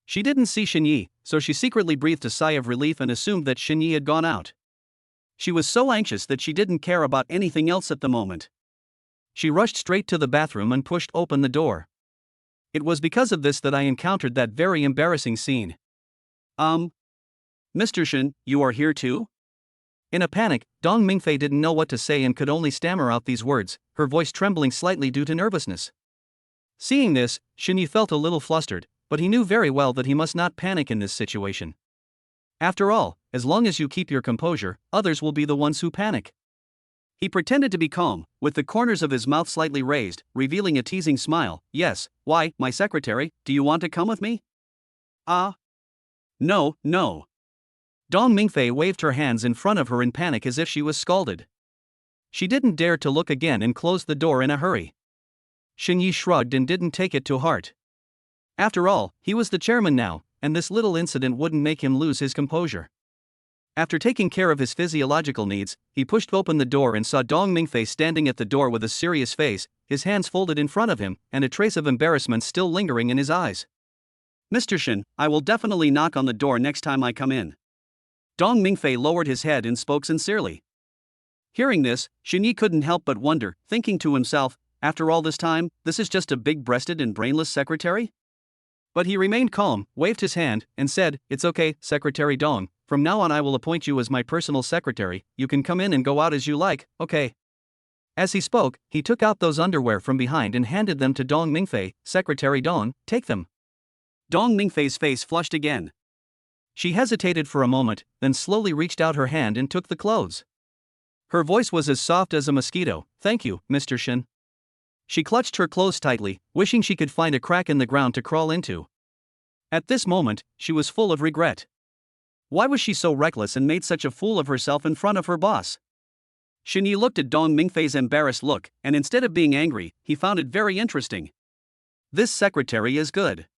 She didn't see Xinyi, so she secretly breathed a sigh of relief and assumed that Xinyi had gone out. She was so anxious that she didn't care about anything else at the moment. She rushed straight to the bathroom and pushed open the door. It was because of this that I encountered that very embarrassing scene. Mr. Shin, you are here too? In a panic, Dong Mingfei didn't know what to say and could only stammer out these words, her voice trembling slightly due to nervousness. Seeing this, Xinyi felt a little flustered, but he knew very well that he must not panic in this situation. After all, as long as you keep your composure, others will be the ones who panic. He pretended to be calm, with the corners of his mouth slightly raised, revealing a teasing smile. Yes, why, my secretary, do you want to come with me? No, no. Dong Mingfei waved her hands in front of her in panic as if she was scalded. She didn't dare to look again and closed the door in a hurry. Xinyi shrugged and didn't take it to heart. After all, he was the chairman now, and this little incident wouldn't make him lose his composure. After taking care of his physiological needs, he pushed open the door and saw Dong Mingfei standing at the door with a serious face, his hands folded in front of him, and a trace of embarrassment still lingering in his eyes. Mr. Shin, I will definitely knock on the door next time I come in. Dong Mingfei lowered his head and spoke sincerely. Hearing this, Xinyi couldn't help but wonder, thinking to himself, after all this time, this is just a big-breasted and brainless secretary? But he remained calm, waved his hand, and said, "It's okay, Secretary Dong, from now on I will appoint you as my personal secretary, you can come in and go out as you like, okay?" As he spoke, he took out those underwear from behind and handed them to Dong Mingfei. "Secretary Dong, take them." Dong Mingfei's face flushed again. She hesitated for a moment, then slowly reached out her hand and took the clothes. Her voice was as soft as a mosquito. "Thank you, Mr. Shin." She clutched her clothes tightly, wishing she could find a crack in the ground to crawl into. At this moment, she was full of regret. Why was she so reckless and made such a fool of herself in front of her boss? Xinyi looked at Dong Mingfei's embarrassed look, and instead of being angry, he found it very interesting. This secretary is good.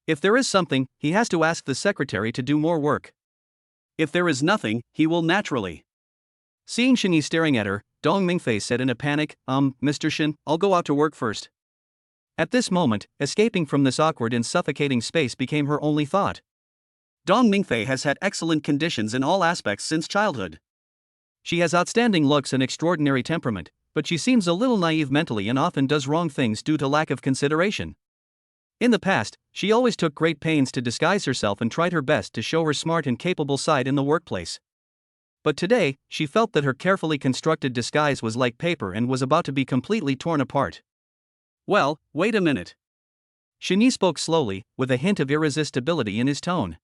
If there is something, he has to ask the secretary to do more work. If there is nothing, he will naturally. Seeing Xinyi staring at her, Dong Mingfei said in a panic, Mr. Shin, I'll go out to work first." At this moment, escaping from this awkward and suffocating space became her only thought. Dong Mingfei has had excellent conditions in all aspects since childhood. She has outstanding looks and extraordinary temperament, but she seems a little naive mentally and often does wrong things due to lack of consideration. In the past, she always took great pains to disguise herself and tried her best to show her smart and capable side in the workplace. But today, she felt that her carefully constructed disguise was like paper and was about to be completely torn apart. "Well, wait a minute." Xinyi spoke slowly, with a hint of irresistibility in his tone.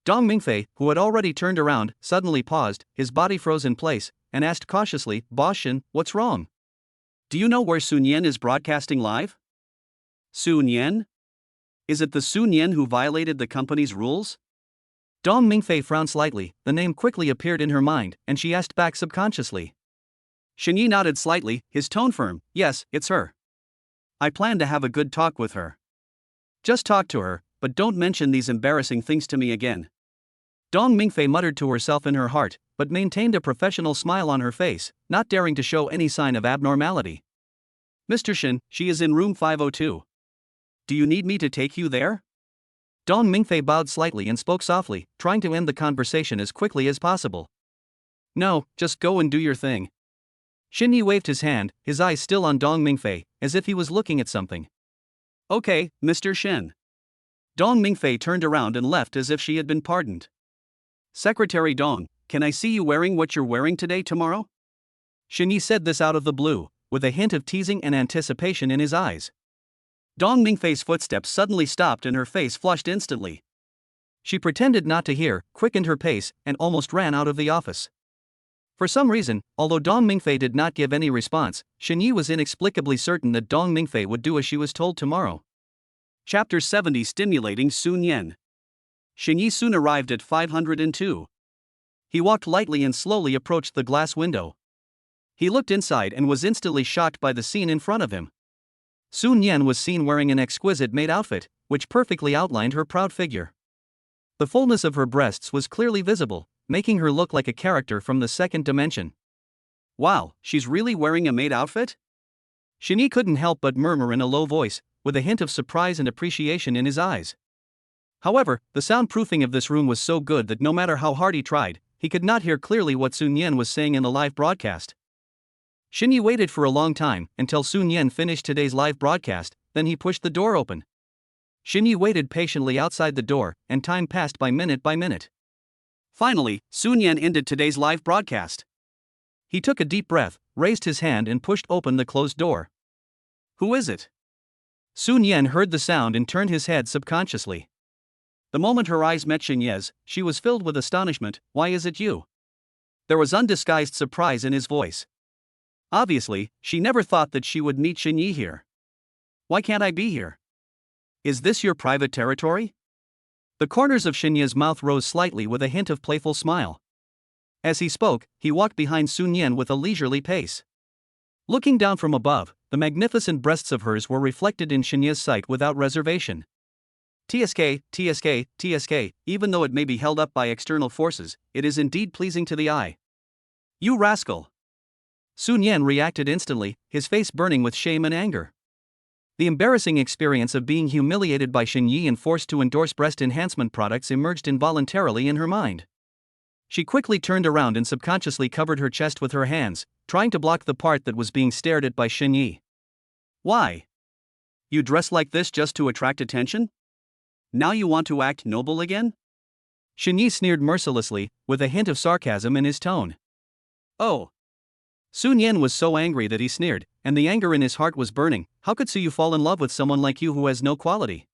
Dong Mingfei, who had already turned around, suddenly paused, his body froze in place, and asked cautiously, "Boss Shin, what's wrong? Do you know where Sunun Yen is broadcasting live?" "Sunun Yen? Is it the Sunun Yen who violated the company's rules?" Dong Mingfei frowned slightly, the name quickly appeared in her mind, and she asked back subconsciously. Shini nodded slightly, his tone firm. Yes, it's her. I plan to have a good talk with her. Just talk to her, but don't mention these embarrassing things to me again. Dong Mingfei muttered to herself in her heart, but maintained a professional smile on her face, not daring to show any sign of abnormality. Mr. Shin, she is in room 502. Do you need me to take you there? Dong Mingfei bowed slightly and spoke softly, trying to end the conversation as quickly as possible. No, just go and do your thing. Shin Yi waved his hand, his eyes still on Dong Mingfei, as if he was looking at something. Okay, Mr. Shin. Dong Mingfei turned around and left as if she had been pardoned. Secretary Dong, can I see you wearing what you're wearing today tomorrow? Shin Yi said this out of the blue, with a hint of teasing and anticipation in his eyes. Dong Mingfei's footsteps suddenly stopped and her face flushed instantly. She pretended not to hear, quickened her pace, and almost ran out of the office. For some reason, although Dong Mingfei did not give any response, Shin Yi was inexplicably certain that Dong Mingfei would do as she was told tomorrow. Chapter 70 Stimulating Sunun Yen. Shin Yi soon arrived at 502. He walked lightly and slowly approached the glass window. He looked inside and was instantly shocked by the scene in front of him. Sunun Yen was seen wearing an exquisite maid outfit, which perfectly outlined her proud figure. The fullness of her breasts was clearly visible, making her look like a character from the second dimension. Wow, she's really wearing a maid outfit? Shin Yi couldn't help but murmur in a low voice, with a hint of surprise and appreciation in his eyes. However, the soundproofing of this room was so good that no matter how hard he tried, he could not hear clearly what Sunun Yen was saying in the live broadcast. Shin Yi waited for a long time, until Sunun Yen finished today's live broadcast, then he pushed the door open. Shin Yi waited patiently outside the door, and time passed by minute by minute. Finally, Sunun Yen ended today's live broadcast. He took a deep breath, raised his hand and pushed open the closed door. Who is it? Sunun Yen heard the sound and turned his head subconsciously. The moment her eyes met Shin Ye's, she was filled with astonishment. Why is it you? There was undisguised surprise in his voice. Obviously, she never thought that she would meet Shin Yi here. Why can't I be here? Is this your private territory? The corners of Shin Ye's mouth rose slightly with a hint of playful smile. As he spoke, he walked behind Sunun Yen with a leisurely pace. Looking down from above, the magnificent breasts of hers were reflected in Shin Ye's sight without reservation. TSK, TSK, TSK, even though it may be held up by external forces, it is indeed pleasing to the eye. You rascal! Sunun Yen reacted instantly, his face burning with shame and anger. The embarrassing experience of being humiliated by Shin Yi and forced to endorse breast enhancement products emerged involuntarily in her mind. She quickly turned around and subconsciously covered her chest with her hands, trying to block the part that was being stared at by Shin Yi. Why? You dress like this just to attract attention? Now you want to act noble again? Shin Yi sneered mercilessly, with a hint of sarcasm in his tone. Oh. Sunun Yen was so angry that he sneered, and the anger in his heart was burning. How could Suyu fall in love with someone like you who has no quality?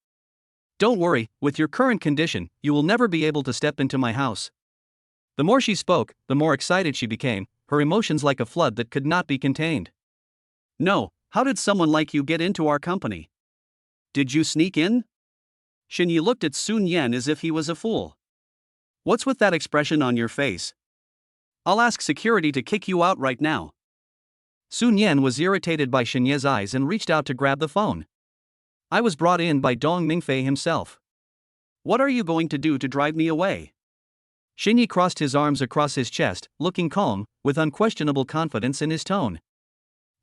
Don't worry, with your current condition, you will never be able to step into my house. The more she spoke, the more excited she became, her emotions like a flood that could not be contained. No, how did someone like you get into our company? Did you sneak in? Shin Yi looked at Sunun Yen as if he was a fool. What's with that expression on your face? I'll ask security to kick you out right now. Sunun Yen was irritated by Shin Ye's eyes and reached out to grab the phone. I was brought in by Dong Mingfei himself. What are you going to do to drive me away? Shin Yi crossed his arms across his chest, looking calm, with unquestionable confidence in his tone.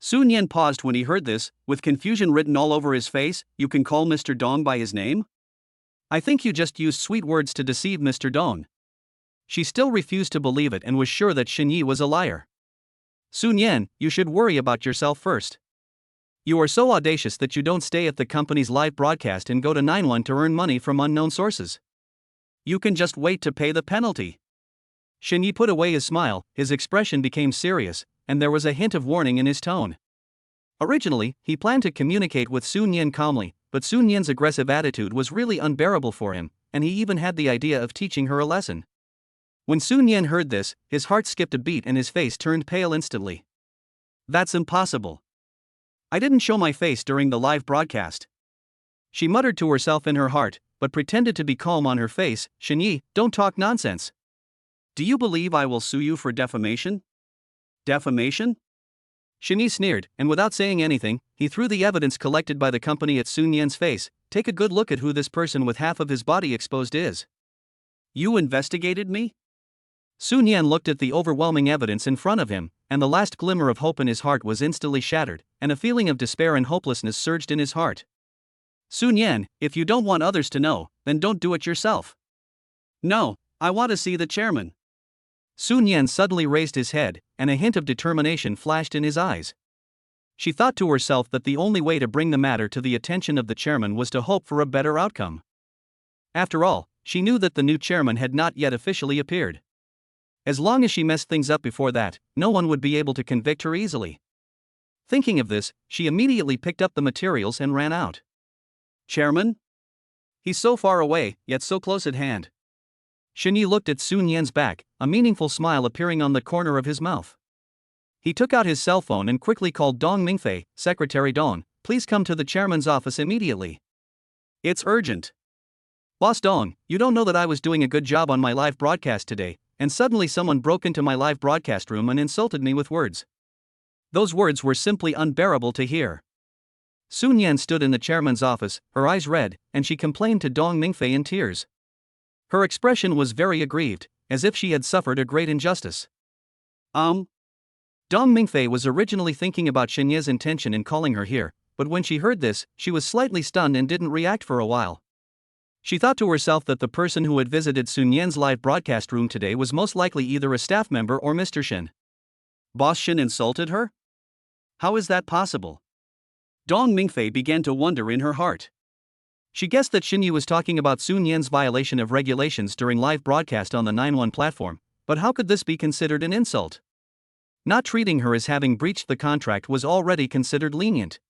Sunun Yen paused when he heard this, with confusion written all over his face. You can call Mr. Dong by his name? I think you just used sweet words to deceive Mr. Dong. She still refused to believe it and was sure that Shin Yi was a liar. Sunun Yen, you should worry about yourself first. You are so audacious that you don't stay at the company's live broadcast and go to 9-1 to earn money from unknown sources. You can just wait to pay the penalty. Shin Yi put away his smile, his expression became serious, and there was a hint of warning in his tone. Originally, he planned to communicate with Sunun Yen calmly, but Sunun Yen's aggressive attitude was really unbearable for him, and he even had the idea of teaching her a lesson. When Sunun Yen heard this, his heart skipped a beat and his face turned pale instantly. That's impossible. I didn't show my face during the live broadcast. She muttered to herself in her heart, but pretended to be calm on her face. Shin Yi, don't talk nonsense. Do you believe I will sue you for defamation? Defamation? Shini sneered, and without saying anything, he threw the evidence collected by the company at Sunun Yen's face. Take a good look at who this person with half of his body exposed is. You investigated me? Sunun Yen looked at the overwhelming evidence in front of him, and the last glimmer of hope in his heart was instantly shattered, and a feeling of despair and hopelessness surged in his heart. Sunun Yen, if you don't want others to know, then don't do it yourself. No, I want to see the chairman. Sunun Yen suddenly raised his head, and a hint of determination flashed in his eyes. She thought to herself that the only way to bring the matter to the attention of the chairman was to hope for a better outcome. After all, she knew that the new chairman had not yet officially appeared. As long as she messed things up before that, no one would be able to convict her easily. Thinking of this, she immediately picked up the materials and ran out. Chairman? He's so far away, yet so close at hand. Shini looked at Sunun Yen's back, a meaningful smile appearing on the corner of his mouth. He took out his cell phone and quickly called Dong Mingfei. Secretary Dong, please come to the chairman's office immediately. It's urgent. Boss Dong, you don't know that I was doing a good job on my live broadcast today, and suddenly someone broke into my live broadcast room and insulted me with words. Those words were simply unbearable to hear. Sunun Yen stood in the chairman's office, her eyes red, and she complained to Dong Mingfei in tears. Her expression was very aggrieved, as if she had suffered a great injustice. Dong Mingfei was originally thinking about Xinye's intention in calling her here, but when she heard this, she was slightly stunned and didn't react for a while. She thought to herself that the person who had visited Sunun Yen's live broadcast room today was most likely either a staff member or Mr. Shin. Boss Shin insulted her? How is that possible? Dong Mingfei began to wonder in her heart. She guessed that Xinyu was talking about Sunun Yen's violation of regulations during live broadcast on the 9-1 platform, but how could this be considered an insult? Not treating her as having breached the contract was already considered lenient.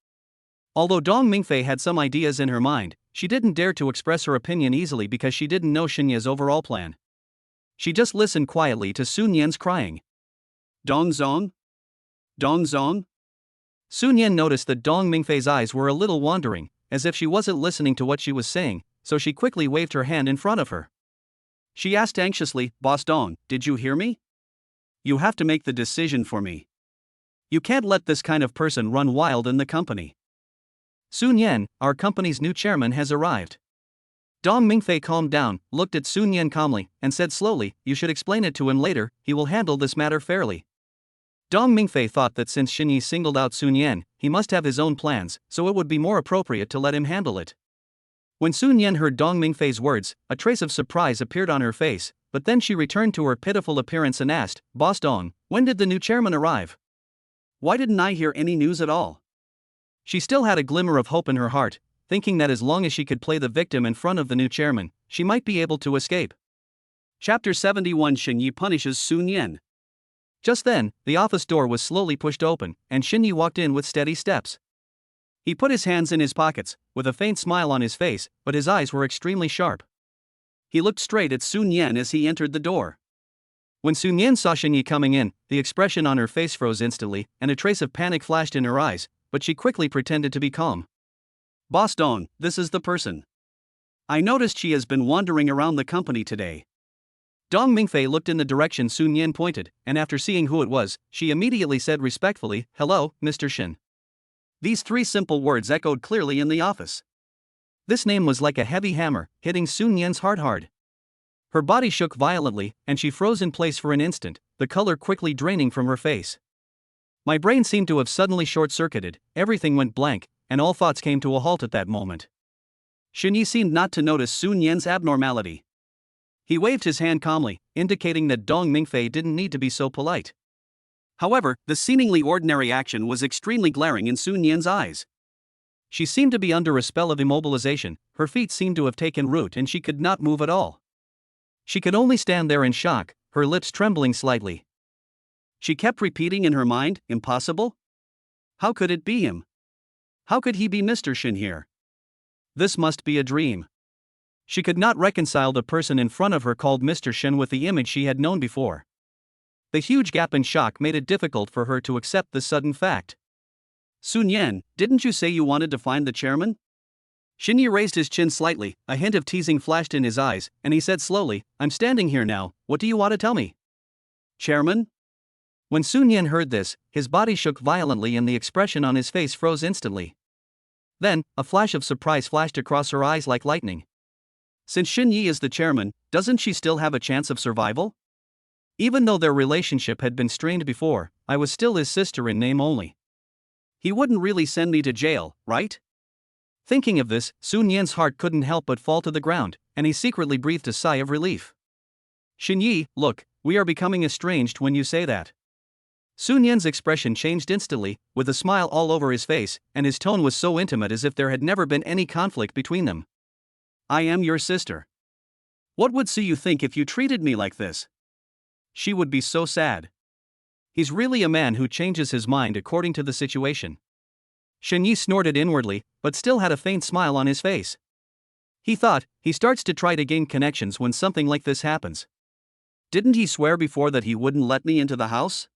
Although Dong Mingfei had some ideas in her mind, she didn't dare to express her opinion easily because she didn't know Xinya's overall plan. She just listened quietly to Sunun Yen's crying. Dong Zong? Dong Zong? Sunun Yen noticed that Dong Mingfei's eyes were a little wandering, as if she wasn't listening to what she was saying, so she quickly waved her hand in front of her. She asked anxiously, Boss Dong, did you hear me? You have to make the decision for me. You can't let this kind of person run wild in the company. Sunun Yen, our company's new chairman has arrived. Dong Mingfei calmed down, looked at Sunun Yen calmly, and said slowly, you should explain it to him later, he will handle this matter fairly. Dong Mingfei thought that since Xinyi singled out Sunun Yen, he must have his own plans, so it would be more appropriate to let him handle it. When Sunun Yen heard Dong Mingfei's words, a trace of surprise appeared on her face, but then she returned to her pitiful appearance and asked, Boss Dong, when did the new chairman arrive? Why didn't I hear any news at all? She still had a glimmer of hope in her heart, thinking that as long as she could play the victim in front of the new chairman, she might be able to escape. Chapter 71 Xinyi punishes Sunun Yen. Just then, the office door was slowly pushed open, and Xinyi walked in with steady steps. He put his hands in his pockets, with a faint smile on his face, but his eyes were extremely sharp. He looked straight at Sunun Yen as he entered the door. When Sunun Yen saw Xinyi coming in, the expression on her face froze instantly, and a trace of panic flashed in her eyes, but she quickly pretended to be calm. Boss Dong, this is the person. I noticed she has been wandering around the company today. Dong Mingfei looked in the direction Sunun Yen pointed, and after seeing who it was, she immediately said respectfully, Hello, Mr. Shin. These three simple words echoed clearly in the office. This name was like a heavy hammer, hitting Sunun Yen's heart hard. Her body shook violently, and she froze in place for an instant, the color quickly draining from her face. My brain seemed to have suddenly short-circuited, everything went blank, and all thoughts came to a halt at that moment. Xinyi seemed not to notice Sunun Yen's abnormality. He waved his hand calmly, indicating that Dong Mingfei didn't need to be so polite. However, the seemingly ordinary action was extremely glaring in Sunun Yen's eyes. She seemed to be under a spell of immobilization, her feet seemed to have taken root and she could not move at all. She could only stand there in shock, her lips trembling slightly. She kept repeating in her mind, impossible? How could it be him? How could he be Mr. Shin here? This must be a dream. She could not reconcile the person in front of her called Mr. Shin with the image she had known before. The huge gap in shock made it difficult for her to accept this sudden fact. Sunun Yen, didn't you say you wanted to find the chairman? Xinyi raised his chin slightly, a hint of teasing flashed in his eyes, and he said slowly, I'm standing here now, what do you want to tell me? Chairman? When Sunun Yen heard this, his body shook violently and the expression on his face froze instantly. Then, a flash of surprise flashed across her eyes like lightning. Since Xin Yi is the chairman, doesn't she still have a chance of survival? Even though their relationship had been strained before, I was still his sister in name only. He wouldn't really send me to jail, right? Thinking of this, Sunun Yen's heart couldn't help but fall to the ground, and he secretly breathed a sigh of relief. Xin Yi, look, we are becoming estranged when you say that. Sunun Yen's expression changed instantly, with a smile all over his face, and his tone was so intimate as if there had never been any conflict between them. I am your sister. What would Suyu think if you treated me like this? She would be so sad. He's really a man who changes his mind according to the situation. Xin Yi snorted inwardly, but still had a faint smile on his face. He thought, he starts to try to gain connections when something like this happens. Didn't he swear before that he wouldn't let me into the house?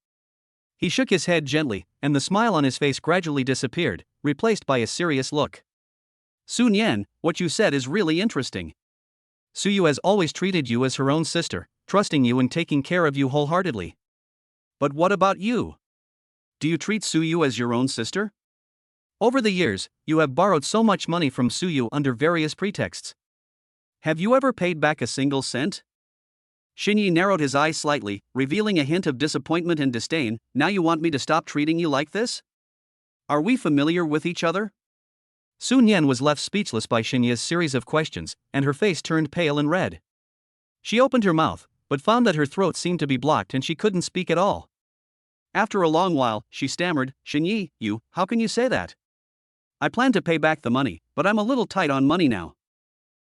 He shook his head gently, and the smile on his face gradually disappeared, replaced by a serious look. Sunun Yen, what you said is really interesting. Suyu has always treated you as her own sister, trusting you and taking care of you wholeheartedly. But what about you? Do you treat Suyu as your own sister? Over the years, you have borrowed so much money from Suyu under various pretexts. Have you ever paid back a single cent? Xin Yi narrowed his eyes slightly, revealing a hint of disappointment and disdain. Now you want me to stop treating you like this? Are we familiar with each other? Sunun Yen was left speechless by Xin Yi's series of questions, and her face turned pale and red. She opened her mouth, but found that her throat seemed to be blocked and she couldn't speak at all. After a long while, she stammered, Xin Yi, how can you say that? I plan to pay back the money, but I'm a little tight on money now.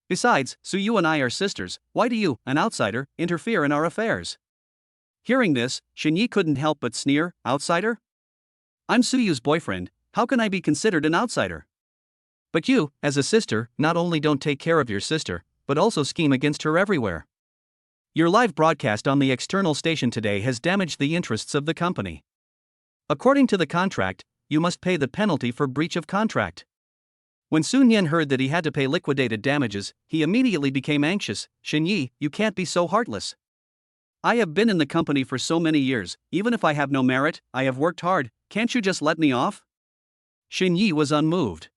Besides, Suyu and I are sisters. Why do you, an outsider, interfere in our affairs? Hearing this, Xin Yi couldn't help but sneer, outsider? I'm Suyu's boyfriend, how can I be considered an outsider? But you, as a sister, not only don't take care of your sister, but also scheme against her everywhere. Your live broadcast on the external station today has damaged the interests of the company. According to the contract, you must pay the penalty for breach of contract. When Sunun Yen heard that he had to pay liquidated damages, he immediately became anxious. Xin Yi, you can't be so heartless. I have been in the company for so many years, even if I have no merit, I have worked hard, can't you just let me off? Xin Yi was unmoved.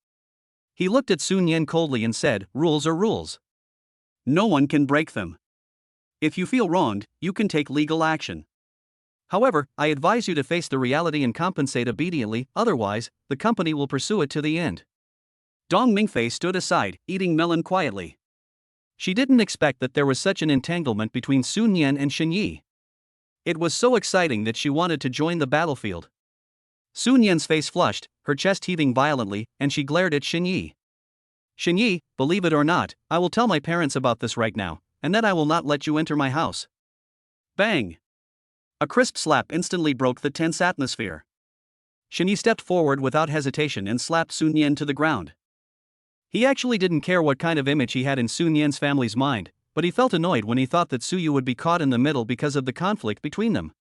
He looked at Sunun Yen coldly and said, rules are rules. No one can break them. If you feel wronged, you can take legal action. However, I advise you to face the reality and compensate obediently, otherwise, the company will pursue it to the end. Dong Mingfei stood aside, eating melon quietly. She didn't expect that there was such an entanglement between Sunun Yen and Xin Yi. It was so exciting that she wanted to join the battlefield. Sunun Yen's face flushed, her chest heaving violently, and she glared at Xin Yi. Xin Yi, believe it or not, I will tell my parents about this right now, and then I will not let you enter my house. Bang! A crisp slap instantly broke the tense atmosphere. Xin Yi stepped forward without hesitation and slapped Sunun Yen to the ground. He actually didn't care what kind of image he had in Sunun Yen's family's mind, but he felt annoyed when he thought that Suyu would be caught in the middle because of the conflict between them.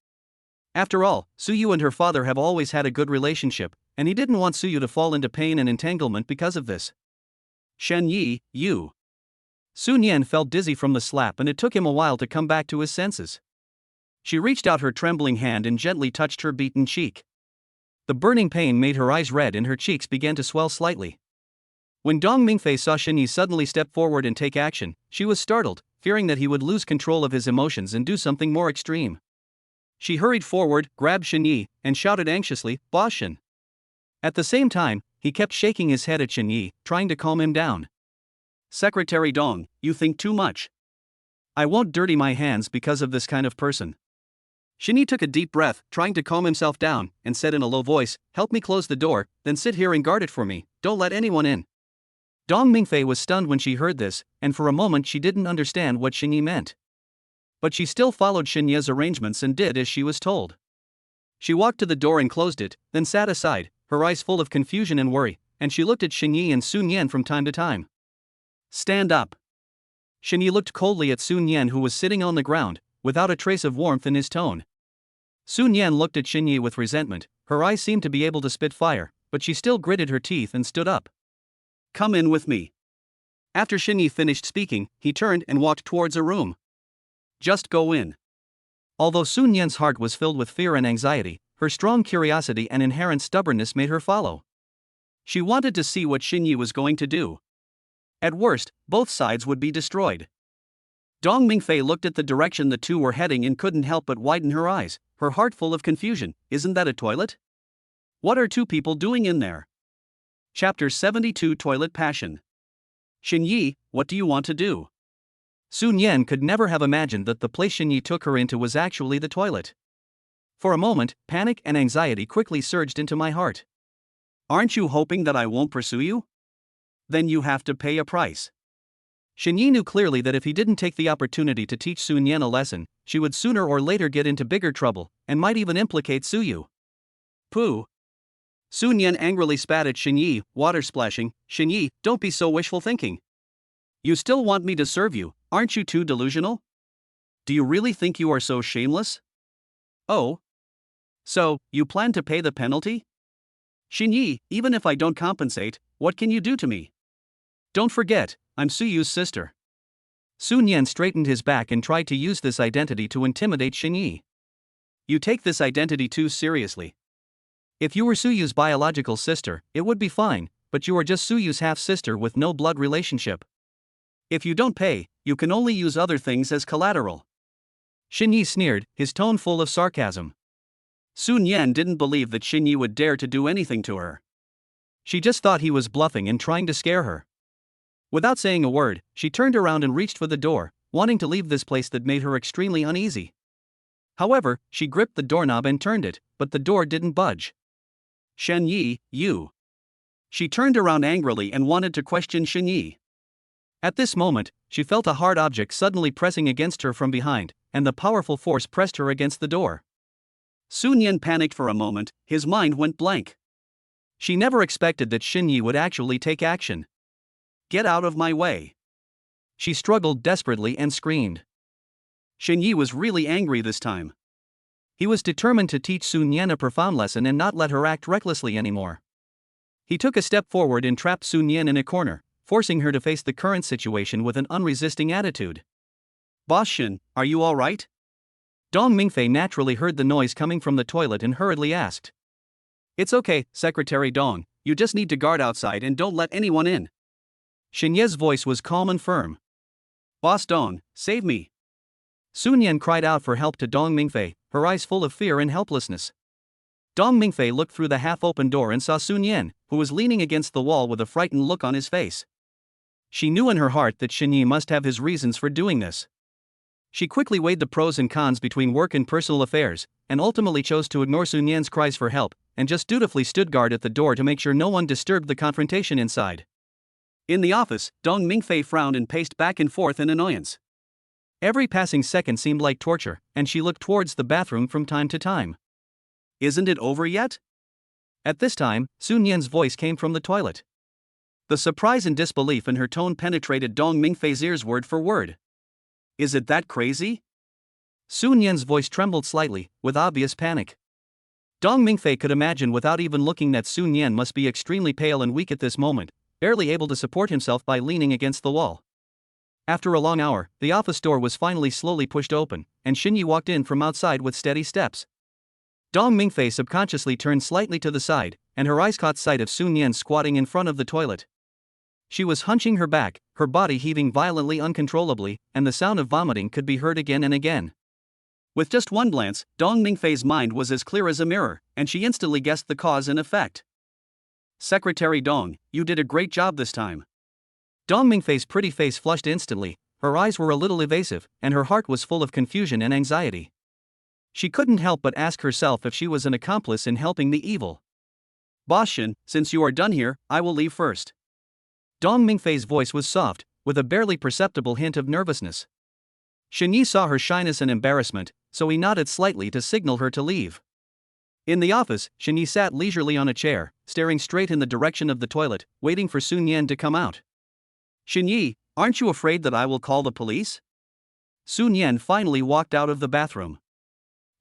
After all, Suyu and her father have always had a good relationship, and he didn't want Suyu to fall into pain and entanglement because of this. Xin Yi, you. Sunun Yen felt dizzy from the slap and it took him a while to come back to his senses. She reached out her trembling hand and gently touched her beaten cheek. The burning pain made her eyes red and her cheeks began to swell slightly. When Dong Mingfei saw Xin Yi suddenly step forward and take action, she was startled, fearing that he would lose control of his emotions and do something more extreme. She hurried forward, grabbed Xin Yi, and shouted anxiously, Boss Xin. At the same time, he kept shaking his head at Xin Yi, trying to calm him down. Secretary Dong, you think too much. I won't dirty my hands because of this kind of person. Xin Yi took a deep breath, trying to calm himself down, and said in a low voice, help me close the door, then sit here and guard it for me, don't let anyone in. Dong Mingfei was stunned when she heard this, and for a moment she didn't understand what Xin Yi meant. But she still followed Xin Yi's arrangements and did as she was told. She walked to the door and closed it, then sat aside, her eyes full of confusion and worry, and she looked at Xin Yi and Sunun Yen from time to time. Stand up. Xin Yi looked coldly at Sunun Yen who was sitting on the ground, without a trace of warmth in his tone. Sunun Yen looked at Xin Yi with resentment, her eyes seemed to be able to spit fire, but she still gritted her teeth and stood up. Come in with me. After Xin Yi finished speaking, he turned and walked towards a room. Just go in. Although Sun Yen's heart was filled with fear and anxiety, her strong curiosity and inherent stubbornness made her follow. She wanted to see what Xinyi was going to do. At worst, both sides would be destroyed. Dong Mingfei looked at the direction the two were heading and couldn't help but widen her eyes, her heart full of confusion. Isn't that a toilet? What are two people doing in there? Chapter 72 Toilet Passion. Xinyi, what do you want to do? Sun Yen could never have imagined that the place Xinyi took her into was actually the toilet. For a moment, panic and anxiety quickly surged into my heart. Aren't you hoping that I won't pursue you? Then you have to pay a price. Xinyi knew clearly that if he didn't take the opportunity to teach Sun Yen a lesson, she would sooner or later get into bigger trouble, and might even implicate Suyu. Pooh. Sun Yen angrily spat at Xinyi, water splashing. Xinyi, don't be so wishful thinking. You still want me to serve you, aren't you too delusional? Do you really think you are so shameless? Oh. So, you plan to pay the penalty? Xinyi, even if I don't compensate, what can you do to me? Don't forget, I'm Suyu's sister. Sun Yen straightened his back and tried to use this identity to intimidate Xinyi. You take this identity too seriously. If you were Suyu's biological sister, it would be fine, but you are just Suyu's half-sister with no blood relationship. If you don't pay, you can only use other things as collateral. Xinyi sneered, his tone full of sarcasm. Sun Yen didn't believe that Xinyi would dare to do anything to her. She just thought he was bluffing and trying to scare her. Without saying a word, she turned around and reached for the door, wanting to leave this place that made her extremely uneasy. However, she gripped the doorknob and turned it, but the door didn't budge. Xinyi, you. She turned around angrily and wanted to question Xinyi. At this moment, she felt a hard object suddenly pressing against her from behind, and the powerful force pressed her against the door. Sun Yen panicked for a moment, his mind went blank. She never expected that Xinyi would actually take action. Get out of my way. She struggled desperately and screamed. Xinyi was really angry this time. He was determined to teach Sun Yen a profound lesson and not let her act recklessly anymore. He took a step forward and trapped Sun Yen in a corner, forcing her to face the current situation with an unresisting attitude. Boss Shin, are you all right? Dong Mingfei naturally heard the noise coming from the toilet and hurriedly asked. It's okay, Secretary Dong, you just need to guard outside and don't let anyone in. Xinye's voice was calm and firm. Boss Dong, save me. Sun Yen cried out for help to Dong Mingfei, her eyes full of fear and helplessness. Dong Mingfei looked through the half-open door and saw Sun Yen, who was leaning against the wall with a frightened look on his face. She knew in her heart that Xinyi must have his reasons for doing this. She quickly weighed the pros and cons between work and personal affairs, and ultimately chose to ignore Sun Yen's cries for help, and just dutifully stood guard at the door to make sure no one disturbed the confrontation inside. In the office, Dong Mingfei frowned and paced back and forth in annoyance. Every passing second seemed like torture, and she looked towards the bathroom from time to time. Isn't it over yet? At this time, Sun Yen's voice came from the toilet. The surprise and disbelief in her tone penetrated Dong Mingfei's ears word for word. Is it that crazy? Sun Yen's voice trembled slightly, with obvious panic. Dong Mingfei could imagine without even looking that Sun Yen must be extremely pale and weak at this moment, barely able to support himself by leaning against the wall. After a long hour, the office door was finally slowly pushed open, and Xinyi walked in from outside with steady steps. Dong Mingfei subconsciously turned slightly to the side, and her eyes caught sight of Sun Yen squatting in front of the toilet. She was hunching her back, her body heaving violently uncontrollably, and the sound of vomiting could be heard again and again. With just one glance, Dong Mingfei's mind was as clear as a mirror, and she instantly guessed the cause and effect. Secretary Dong, you did a great job this time. Dong Mingfei's pretty face flushed instantly, her eyes were a little evasive, and her heart was full of confusion and anxiety. She couldn't help but ask herself if she was an accomplice in helping the evil. Boss Shin, since you are done here, I will leave first. Dong Mingfei's voice was soft, with a barely perceptible hint of nervousness. Xinyi saw her shyness and embarrassment, so he nodded slightly to signal her to leave. In the office, Xinyi sat leisurely on a chair, staring straight in the direction of the toilet, waiting for Sun Yen to come out. Xinyi, aren't you afraid that I will call the police? Sun Yen finally walked out of the bathroom.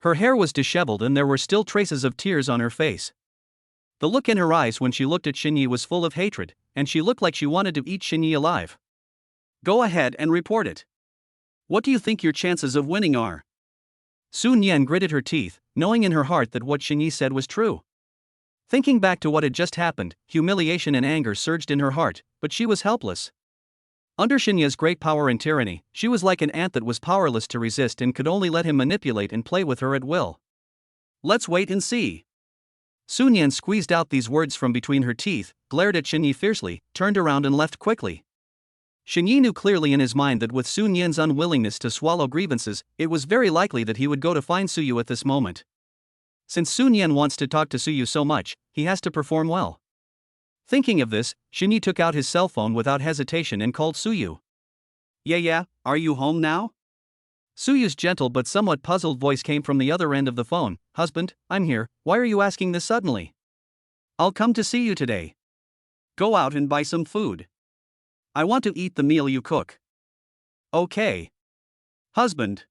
Her hair was disheveled and there were still traces of tears on her face. The look in her eyes when she looked at Xinyi was full of hatred, and she looked like she wanted to eat Xinyi alive. Go ahead and report it. What do you think your chances of winning are? Sunun Yen gritted her teeth, knowing in her heart that what Shini said was true. Thinking back to what had just happened, humiliation and anger surged in her heart, but she was helpless. Under Shinya's great power and tyranny, she was like an ant that was powerless to resist and could only let him manipulate and play with her at will. Let's wait and see. Sunun Yen squeezed out these words from between her teeth, glared at Shinyi fiercely, turned around and left quickly. Shinyi knew clearly in his mind that with Sunun Yen's unwillingness to swallow grievances, it was very likely that he would go to find Suyu at this moment. Since Sunun Yen wants to talk to Suyu so much, he has to perform well. Thinking of this, Shinyi took out his cell phone without hesitation and called Suyu. Yeah, are you home now? Suyu's gentle but somewhat puzzled voice came from the other end of the phone. Husband, I'm here, why are you asking this suddenly? I'll come to see you today. Go out and buy some food. I want to eat the meal you cook. Okay. Husband.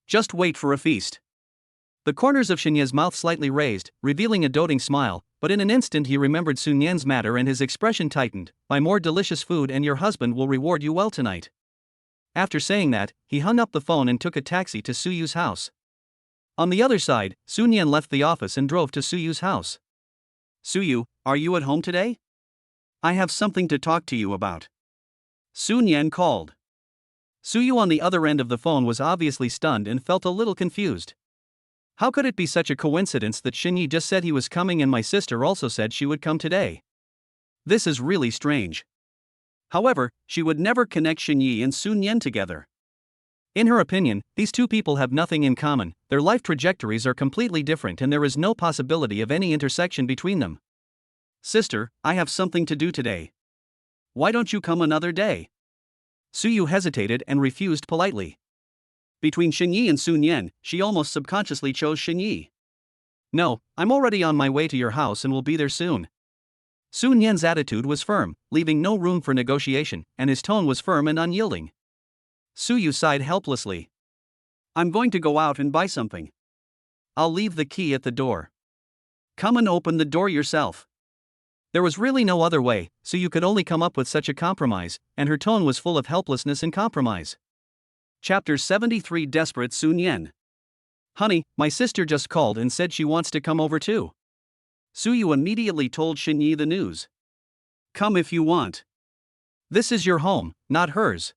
Just wait for a feast. The corners of Shinya's mouth slightly raised, revealing a doting smile, but in an instant he remembered Sunun Yen's matter and his expression tightened. Buy more delicious food and your husband will reward you well tonight. After saying that, he hung up the phone and took a taxi to Suyu's house. On the other side, Sunun Yen left the office and drove to Suyu's house. Suyu, are you at home today? I have something to talk to you about. Sunun Yen called. Suyu on the other end of the phone was obviously stunned and felt a little confused. How could it be such a coincidence that Shinyi just said he was coming and my sister also said she would come today? This is really strange. However, she would never connect Shinyi and Sunun Yen together. In her opinion, these two people have nothing in common, their life trajectories are completely different and there is no possibility of any intersection between them. Sister, I have something to do today. Why don't you come another day? Suyu hesitated and refused politely. Between Shinyi and Sunun Yen, she almost subconsciously chose Shinyi. No, I'm already on my way to your house and will be there soon. Sunun Yen's attitude was firm, leaving no room for negotiation, and his tone was firm and unyielding. Suyu sighed helplessly. I'm going to go out and buy something. I'll leave the key at the door. Come and open the door yourself. There was really no other way, Suyu could only come up with such a compromise, and her tone was full of helplessness and compromise. Chapter 73 Desperate Sunun Yen. Honey, my sister just called and said she wants to come over too. Suyu immediately told Shinyi the news. Come if you want. This is your home, not hers.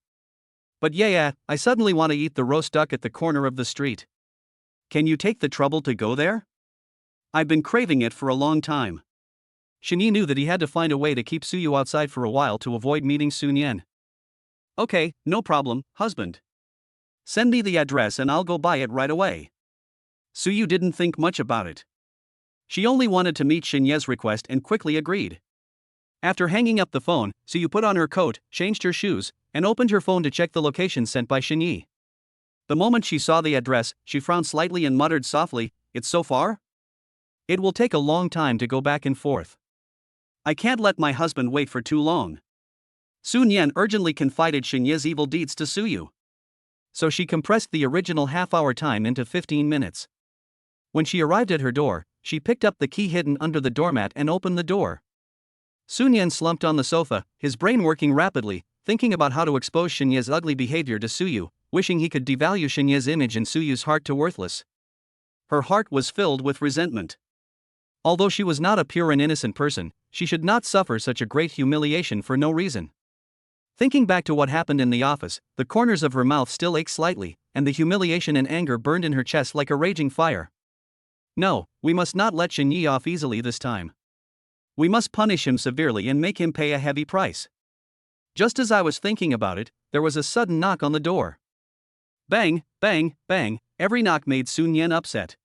But yeah, I suddenly want to eat the roast duck at the corner of the street. Can you take the trouble to go there? I've been craving it for a long time. Shinyi knew that he had to find a way to keep Suyu outside for a while to avoid meeting Sunun Yen. Okay, no problem, husband. Send me the address and I'll go buy it right away. Suyu didn't think much about it. She only wanted to meet Shinye's request and quickly agreed. After hanging up the phone, Suyu put on her coat, changed her shoes, and opened her phone to check the location sent by Shinyi. The moment she saw the address, she frowned slightly and muttered softly, "It's so far? It will take a long time to go back and forth. I can't let my husband wait for too long." Sunun Yen urgently confided Shinye's evil deeds to Suyu. So she compressed the original half-hour time into 15 minutes. When she arrived at her door, she picked up the key hidden under the doormat and opened the door. Sunun Yen slumped on the sofa, his brain working rapidly, thinking about how to expose Shinye's ugly behavior to Suyu, wishing he could devalue Shinye's image and Suyu's heart to worthless. Her heart was filled with resentment. Although she was not a pure and innocent person, she should not suffer such a great humiliation for no reason. Thinking back to what happened in the office, the corners of her mouth still ached slightly, and the humiliation and anger burned in her chest like a raging fire. No, we must not let Shinyi off easily this time. We must punish him severely and make him pay a heavy price. Just as I was thinking about it, there was a sudden knock on the door. Bang, bang, bang, every knock made Sunun Yen upset.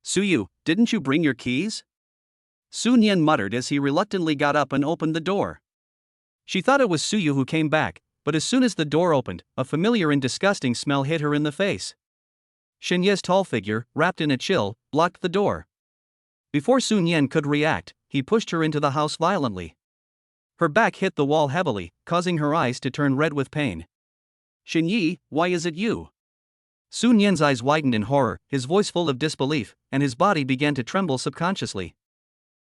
Suyu, didn't you bring your keys? Sunun Yen muttered as he reluctantly got up and opened the door. She thought it was Suyu who came back, but as soon as the door opened, a familiar and disgusting smell hit her in the face. Shinye's tall figure, wrapped in a chill, blocked the door. Before Sunun Yen could react, he pushed her into the house violently. Her back hit the wall heavily, causing her eyes to turn red with pain. Shinyi, why is it you? Sunun Yen's eyes widened in horror, his voice full of disbelief, and his body began to tremble subconsciously.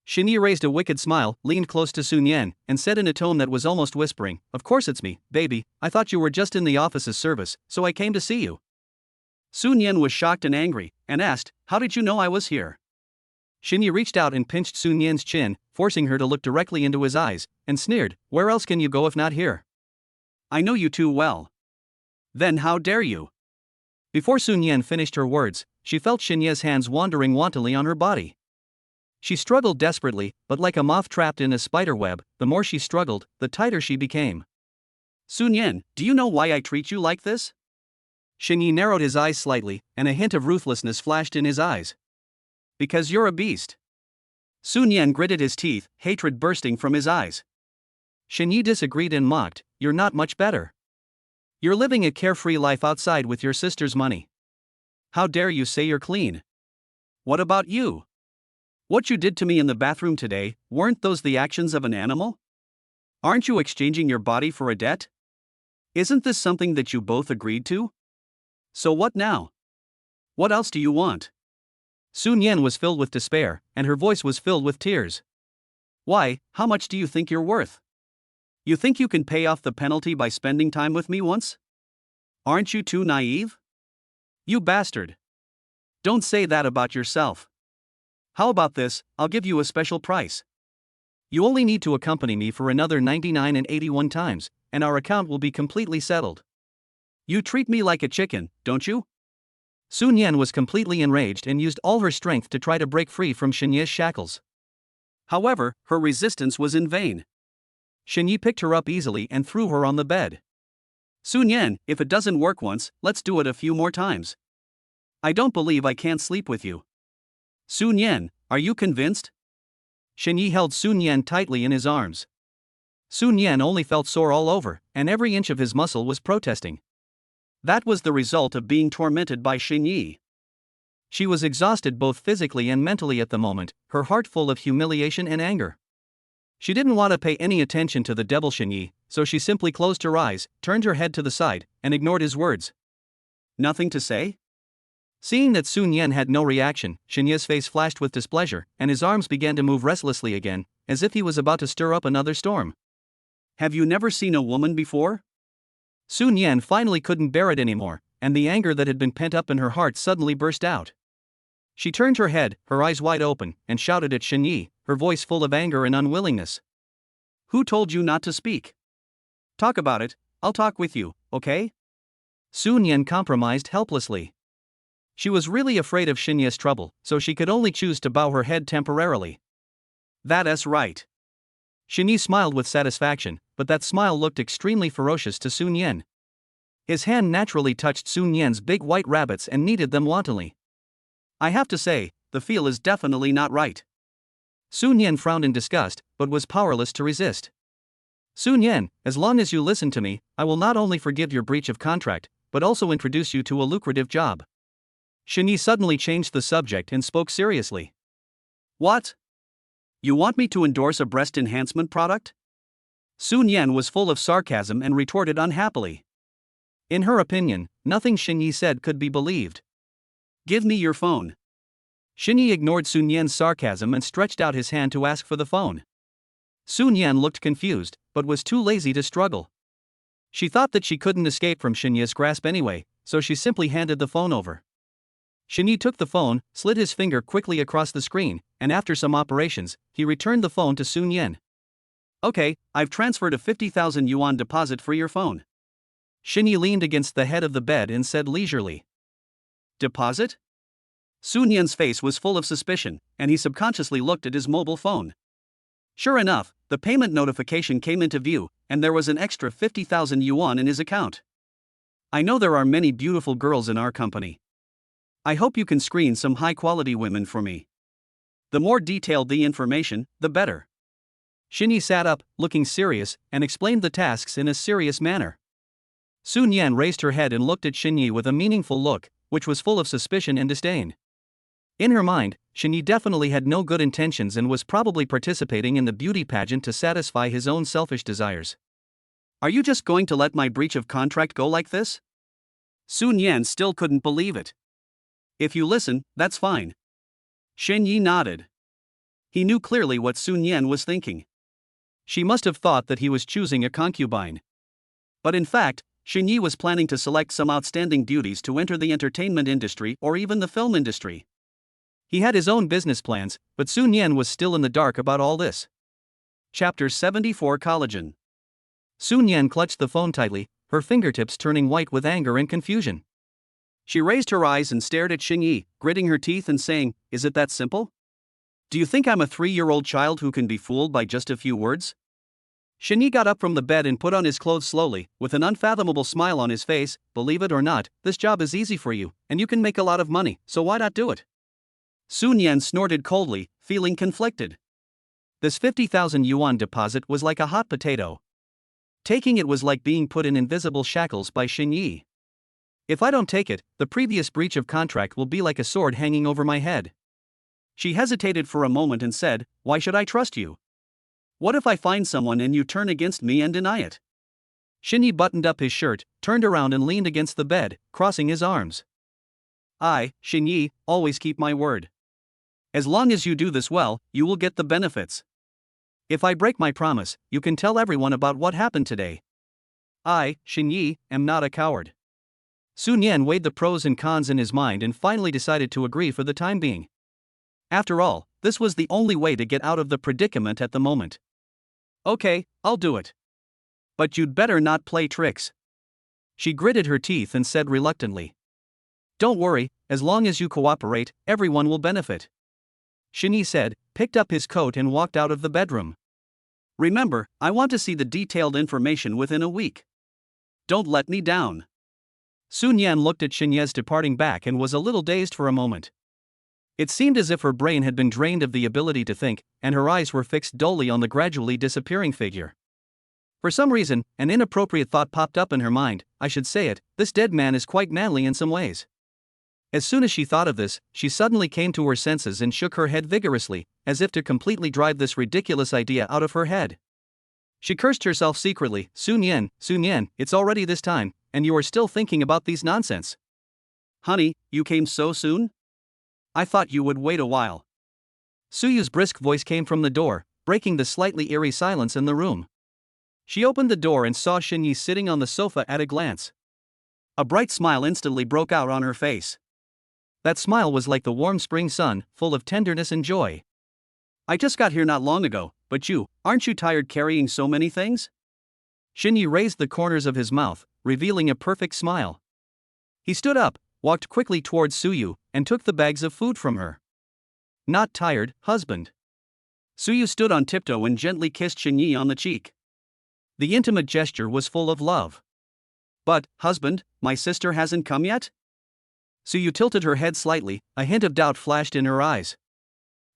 Shinyi raised a wicked smile, leaned close to Sunun Yen, and said in a tone that was almost whispering, "Of course it's me, baby, I thought you were just in the office's service, so I came to see you." Sunun Yen was shocked and angry, and asked, "How did you know I was here?" Shini reached out and pinched Sunun Yen's chin, forcing her to look directly into his eyes, and sneered, "Where else can you go if not here? I know you too well. Then how dare you?" Before Sunun Yen finished her words, she felt Shinya's hands wandering wantonly on her body. She struggled desperately, but like a moth trapped in a spider web, the more she struggled, the tighter she became. "Sunun Yen, do you know why I treat you like this?" Shini narrowed his eyes slightly, and a hint of ruthlessness flashed in his eyes. "Because you're a beast." Sunun Yen gritted his teeth, hatred bursting from his eyes. Shini disagreed and mocked, "You're not much better. You're living a carefree life outside with your sister's money. How dare you say you're clean? What about you? What you did to me in the bathroom today, weren't those the actions of an animal? Aren't you exchanging your body for a debt? Isn't this something that you both agreed to? So what now? What else do you want?" Sunun Yen was filled with despair, and her voice was filled with tears. "Why, how much do you think you're worth? You think you can pay off the penalty by spending time with me once? Aren't you too naive? You bastard. Don't say that about yourself. How about this, I'll give you a special price. You only need to accompany me for another 99 and 81 times, and our account will be completely settled. You treat me like a chicken, don't you?" Sunun Yen was completely enraged and used all her strength to try to break free from Shinya's shackles. However, her resistance was in vain. Shinya picked her up easily and threw her on the bed. "Sunun Yen, if it doesn't work once, let's do it a few more times. I don't believe I can't sleep with you. Sunun Yen, are you convinced?" Shinya held Sunun Yen tightly in his arms. Sunun Yen only felt sore all over, and every inch of his muscle was protesting. That was the result of being tormented by Shinya. She was exhausted both physically and mentally at the moment, her heart full of humiliation and anger. She didn't want to pay any attention to the devil Shinya, so she simply closed her eyes, turned her head to the side, and ignored his words. "Nothing to say?" Seeing that Sunun Yen had no reaction, Shinya's face flashed with displeasure, and his arms began to move restlessly again, as if he was about to stir up another storm. "Have you never seen a woman before?" Sunun Yen finally couldn't bear it anymore, and the anger that had been pent up in her heart suddenly burst out. She turned her head, her eyes wide open, and shouted at Shinya, her voice full of anger and unwillingness. "Who told you not to speak? Talk about it, I'll talk with you, okay?" Sunun Yen compromised helplessly. She was really afraid of Shinya's trouble, so she could only choose to bow her head temporarily. "That's right." Shinya smiled with satisfaction, but that smile looked extremely ferocious to Sunun Yen. His hand naturally touched Sunun Yen's big white rabbits and kneaded them wantonly. "I have to say, the feel is definitely not right." Sunun Yen frowned in disgust, but was powerless to resist. "Sunun Yen, as long as you listen to me, I will not only forgive your breach of contract, but also introduce you to a lucrative job." Shinya suddenly changed the subject and spoke seriously. "What? You want me to endorse a breast enhancement product?" Sunun Yen was full of sarcasm and retorted unhappily. In her opinion, nothing Shinya said could be believed. "Give me your phone." Shinya ignored Sunun Yen's sarcasm and stretched out his hand to ask for the phone. Sunun Yen looked confused, but was too lazy to struggle. She thought that she couldn't escape from Shinya's grasp anyway, so she simply handed the phone over. Shinya took the phone, slid his finger quickly across the screen, and after some operations, he returned the phone to Sunun Yen. "Okay, I've transferred a 50,000 yuan deposit for your phone." Shinya leaned against the head of the bed and said leisurely. "Deposit?" Sunun Yen's face was full of suspicion, and he subconsciously looked at his mobile phone. Sure enough, the payment notification came into view, and there was an extra 50,000 yuan in his account. "I know there are many beautiful girls in our company. I hope you can screen some high-quality women for me. The more detailed the information, the better." Shinya sat up, looking serious, and explained the tasks in a serious manner. Sunun Yen raised her head and looked at Shinya with a meaningful look, which was full of suspicion and disdain. In her mind, Shinya definitely had no good intentions and was probably participating in the beauty pageant to satisfy his own selfish desires. "Are you just going to let my breach of contract go like this?" Sunun Yen still couldn't believe it. "If you listen, that's fine." Shinya nodded. He knew clearly what Sunun Yen was thinking. She must have thought that he was choosing a concubine. But in fact, Xinyi was planning to select some outstanding beauties to enter the entertainment industry or even the film industry. He had his own business plans, but Sunun Yen was still in the dark about all this. Chapter 74 Collagen. Sunun Yen clutched the phone tightly, her fingertips turning white with anger and confusion. She raised her eyes and stared at Xinyi, gritting her teeth and saying, "Is it that simple? Do you think I'm a 3-year-old child who can be fooled by just a few words?" Xinyi got up from the bed and put on his clothes slowly, with an unfathomable smile on his face. "Believe it or not, this job is easy for you, and you can make a lot of money, so why not do it?" Sunun Yen snorted coldly, feeling conflicted. This 50,000 yuan deposit was like a hot potato. Taking it was like being put in invisible shackles by Xinyi. "If I don't take it, the previous breach of contract will be like a sword hanging over my head." She hesitated for a moment and said, "Why should I trust you? What if I find someone and you turn against me and deny it?" Xinyi buttoned up his shirt, turned around and leaned against the bed, crossing his arms. "I, Xinyi, always keep my word. As long as you do this well, you will get the benefits. If I break my promise, you can tell everyone about what happened today. I, Xinyi, am not a coward." Sunun Yen weighed the pros and cons in his mind and finally decided to agree for the time being. After all, this was the only way to get out of the predicament at the moment. "Okay, I'll do it. But you'd better not play tricks." She gritted her teeth and said reluctantly. "Don't worry, as long as you cooperate, everyone will benefit." Xinyi said, picked up his coat and walked out of the bedroom. "Remember, I want to see the detailed information within a week. Don't let me down." Sunun Yen looked at Xinyi's departing back and was a little dazed for a moment. It seemed as if her brain had been drained of the ability to think, and her eyes were fixed dully on the gradually disappearing figure. For some reason, an inappropriate thought popped up in her mind. "I should say it, this dead man is quite manly in some ways." As soon as she thought of this, she suddenly came to her senses and shook her head vigorously, as if to completely drive this ridiculous idea out of her head. She cursed herself secretly. Sunun Yen, it's already this time, and you are still thinking about these nonsense." "Honey, you came so soon? I thought you would wait a while." Suyu's brisk voice came from the door, breaking the slightly eerie silence in the room. She opened the door and saw Xinyi sitting on the sofa at a glance. A bright smile instantly broke out on her face. That smile was like the warm spring sun, full of tenderness and joy. "I just got here not long ago, but aren't you tired carrying so many things?" Xinyi raised the corners of his mouth, revealing a perfect smile. He stood up, walked quickly towards Suyu, and took the bags of food from her. "Not tired, husband." Suyu stood on tiptoe and gently kissed Xinyi on the cheek. The intimate gesture was full of love. "But, husband, my sister hasn't come yet?" Suyu tilted her head slightly, a hint of doubt flashed in her eyes.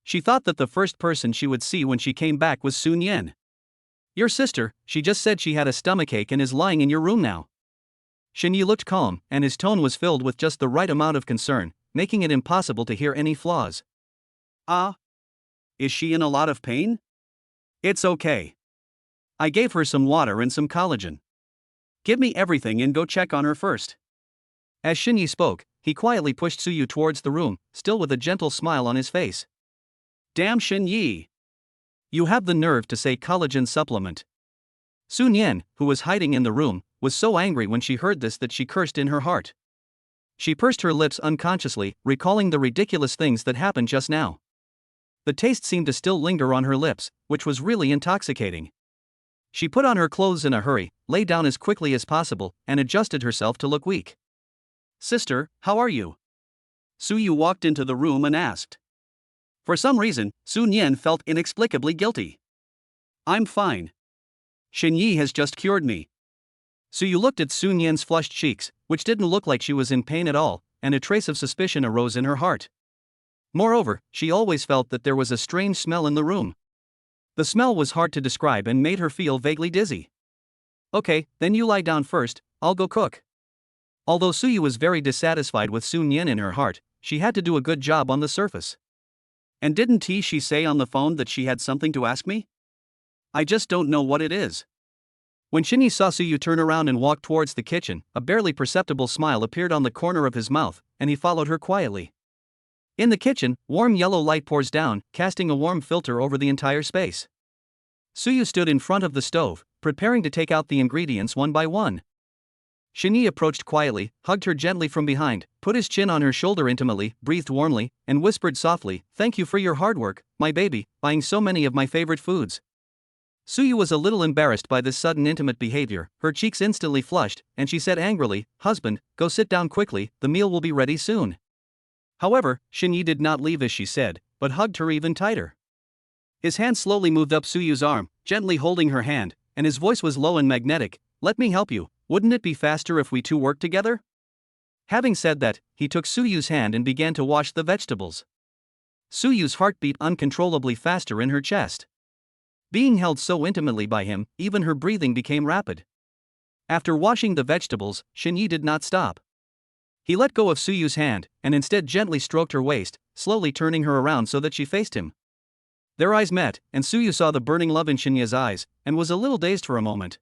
She thought that the first person she would see when she came back was Sunun Yen. "Your sister, she just said she had a stomachache and is lying in your room now." Xinyi looked calm, and his tone was filled with just the right amount of concern, making it impossible to hear any flaws. "Ah? Is she in a lot of pain?" "It's okay. I gave her some water and some collagen. Give me everything and go check on her first." As Xinyi spoke, he quietly pushed Suyu towards the room, still with a gentle smile on his face. "Damn Xinyi! You have the nerve to say collagen supplement." Sunun Yen, who was hiding in the room, was so angry when she heard this that she cursed in her heart. She pursed her lips unconsciously, recalling the ridiculous things that happened just now. The taste seemed to still linger on her lips, which was really intoxicating. She put on her clothes in a hurry, lay down as quickly as possible, and adjusted herself to look weak. "Sister, how are you?" Suyu walked into the room and asked. For some reason, Sunun Yen felt inexplicably guilty. "I'm fine. Xinyi has just cured me." Suyu looked at Sunun Yen's flushed cheeks, which didn't look like she was in pain at all, and a trace of suspicion arose in her heart. Moreover, she always felt that there was a strange smell in the room. The smell was hard to describe and made her feel vaguely dizzy. "Okay, then you lie down first, I'll go cook." Although Suyu was very dissatisfied with Sunun Yen in her heart, she had to do a good job on the surface. "And didn't she say on the phone that she had something to ask me? I just don't know what it is." When Xinyi saw Suyu turn around and walk towards the kitchen, a barely perceptible smile appeared on the corner of his mouth, and he followed her quietly. In the kitchen, warm yellow light pours down, casting a warm filter over the entire space. Suyu stood in front of the stove, preparing to take out the ingredients one by one. Shini approached quietly, hugged her gently from behind, put his chin on her shoulder intimately, breathed warmly, and whispered softly, "Thank you for your hard work, my baby, buying so many of my favorite foods." Suyu was a little embarrassed by this sudden intimate behavior, her cheeks instantly flushed, and she said angrily, "Husband, go sit down quickly, the meal will be ready soon." However, Shini did not leave as she said, but hugged her even tighter. His hand slowly moved up Suyu's arm, gently holding her hand, and his voice was low and magnetic. "Let me help you, wouldn't it be faster if we two worked together?" Having said that, he took Suyu's hand and began to wash the vegetables. Suyu's heart beat uncontrollably faster in her chest. Being held so intimately by him, even her breathing became rapid. After washing the vegetables, Shini did not stop. He let go of Suyu's hand, and instead gently stroked her waist, slowly turning her around so that she faced him. Their eyes met, and Suyu saw the burning love in Shinya's eyes, and was a little dazed for a moment.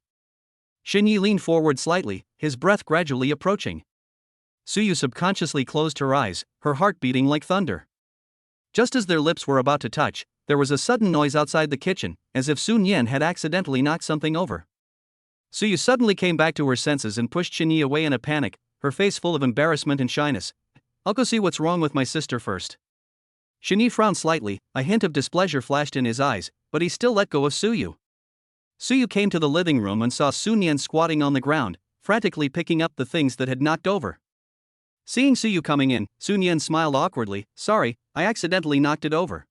Shinyi leaned forward slightly, his breath gradually approaching. Suyu subconsciously closed her eyes, her heart beating like thunder. Just as their lips were about to touch, there was a sudden noise outside the kitchen, as if Sunun Yen had accidentally knocked something over. Suyu suddenly came back to her senses and pushed Shinyi away in a panic, her face full of embarrassment and shyness. "I'll go see what's wrong with my sister first." Shini frowned slightly, a hint of displeasure flashed in his eyes, but he still let go of Suyu. Suyu came to the living room and saw Sunun Yen squatting on the ground, frantically picking up the things that had knocked over. Seeing Suyu coming in, Sunun Yen smiled awkwardly, "Sorry, I accidentally knocked it over."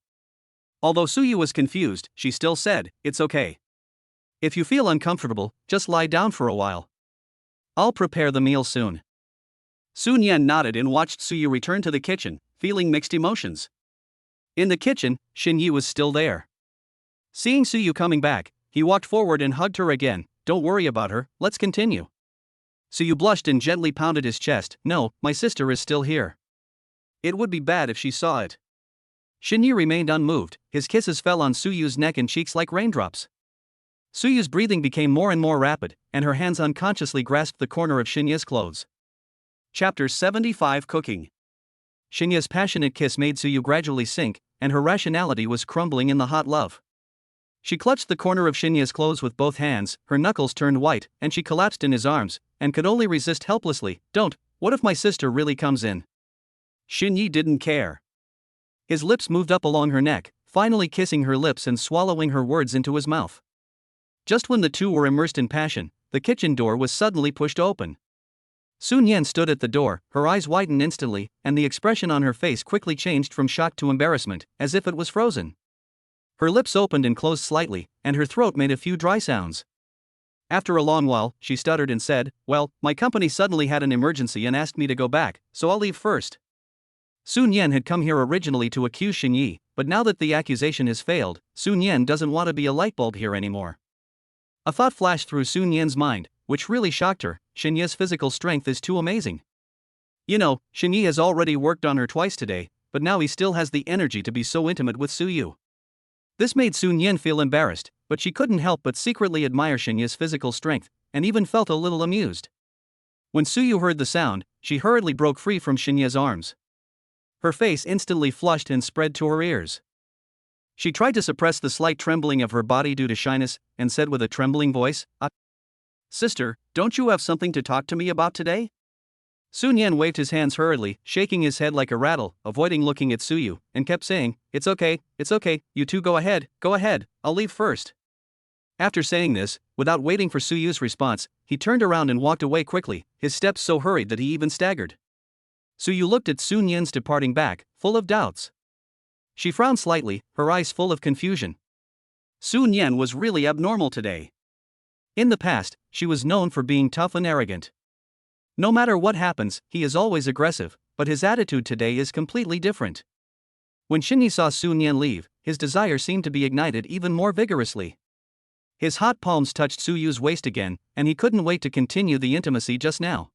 Although Suyu was confused, she still said, "It's okay. If you feel uncomfortable, just lie down for a while. I'll prepare the meal soon." Sunun Yen nodded and watched Suyu return to the kitchen, feeling mixed emotions. In the kitchen, Shinyi was still there. Seeing Suyu coming back, he walked forward and hugged her again. "Don't worry about her, let's continue." Suyu blushed and gently pounded his chest. "No, my sister is still here. It would be bad if she saw it." Shinyi remained unmoved, his kisses fell on Suyu's neck and cheeks like raindrops. Suyu's breathing became more and more rapid, and her hands unconsciously grasped the corner of Shinya's clothes. Chapter 75 Cooking. Shinya's passionate kiss made Suyu gradually sink, and her rationality was crumbling in the hot love. She clutched the corner of Shinya's clothes with both hands, her knuckles turned white, and she collapsed in his arms, and could only resist helplessly. "Don't, what if my sister really comes in?" Shinyi didn't care. His lips moved up along her neck, finally kissing her lips and swallowing her words into his mouth. Just when the two were immersed in passion, the kitchen door was suddenly pushed open. Sunun Yen stood at the door, her eyes widened instantly, and the expression on her face quickly changed from shock to embarrassment, as if it was frozen. Her lips opened and closed slightly, and her throat made a few dry sounds. After a long while, she stuttered and said, "Well, my company suddenly had an emergency and asked me to go back, so I'll leave first." Sunun Yen had come here originally to accuse Shinyi, but now that the accusation has failed, Sunun Yen doesn't want to be a light bulb here anymore. A thought flashed through Sunun Yen's mind, which really shocked her. Shinya's physical strength is too amazing. You know, Shinyi has already worked on her twice today, but now he still has the energy to be so intimate with Suyu. This made Sunun Yen feel embarrassed, but she couldn't help but secretly admire Shinya's physical strength, and even felt a little amused. When Suyu heard the sound, she hurriedly broke free from Shinya's arms. Her face instantly flushed and spread to her ears. She tried to suppress the slight trembling of her body due to shyness, and said with a trembling voice, "Sister, don't you have something to talk to me about today?" Sunun Yen waved his hands hurriedly, shaking his head like a rattle, avoiding looking at Suyu, and kept saying, it's okay, you two go ahead, I'll leave first." After saying this, without waiting for Suyu's response, he turned around and walked away quickly, his steps so hurried that he even staggered. Suyu looked at Sunun Yen's departing back, full of doubts. She frowned slightly, her eyes full of confusion. Sunun Yen was really abnormal today. In the past, she was known for being tough and arrogant. No matter what happens, he is always aggressive, but his attitude today is completely different. When Shinyi saw Sunun Yen leave, his desire seemed to be ignited even more vigorously. His hot palms touched Suyu's waist again, and he couldn't wait to continue the intimacy just now.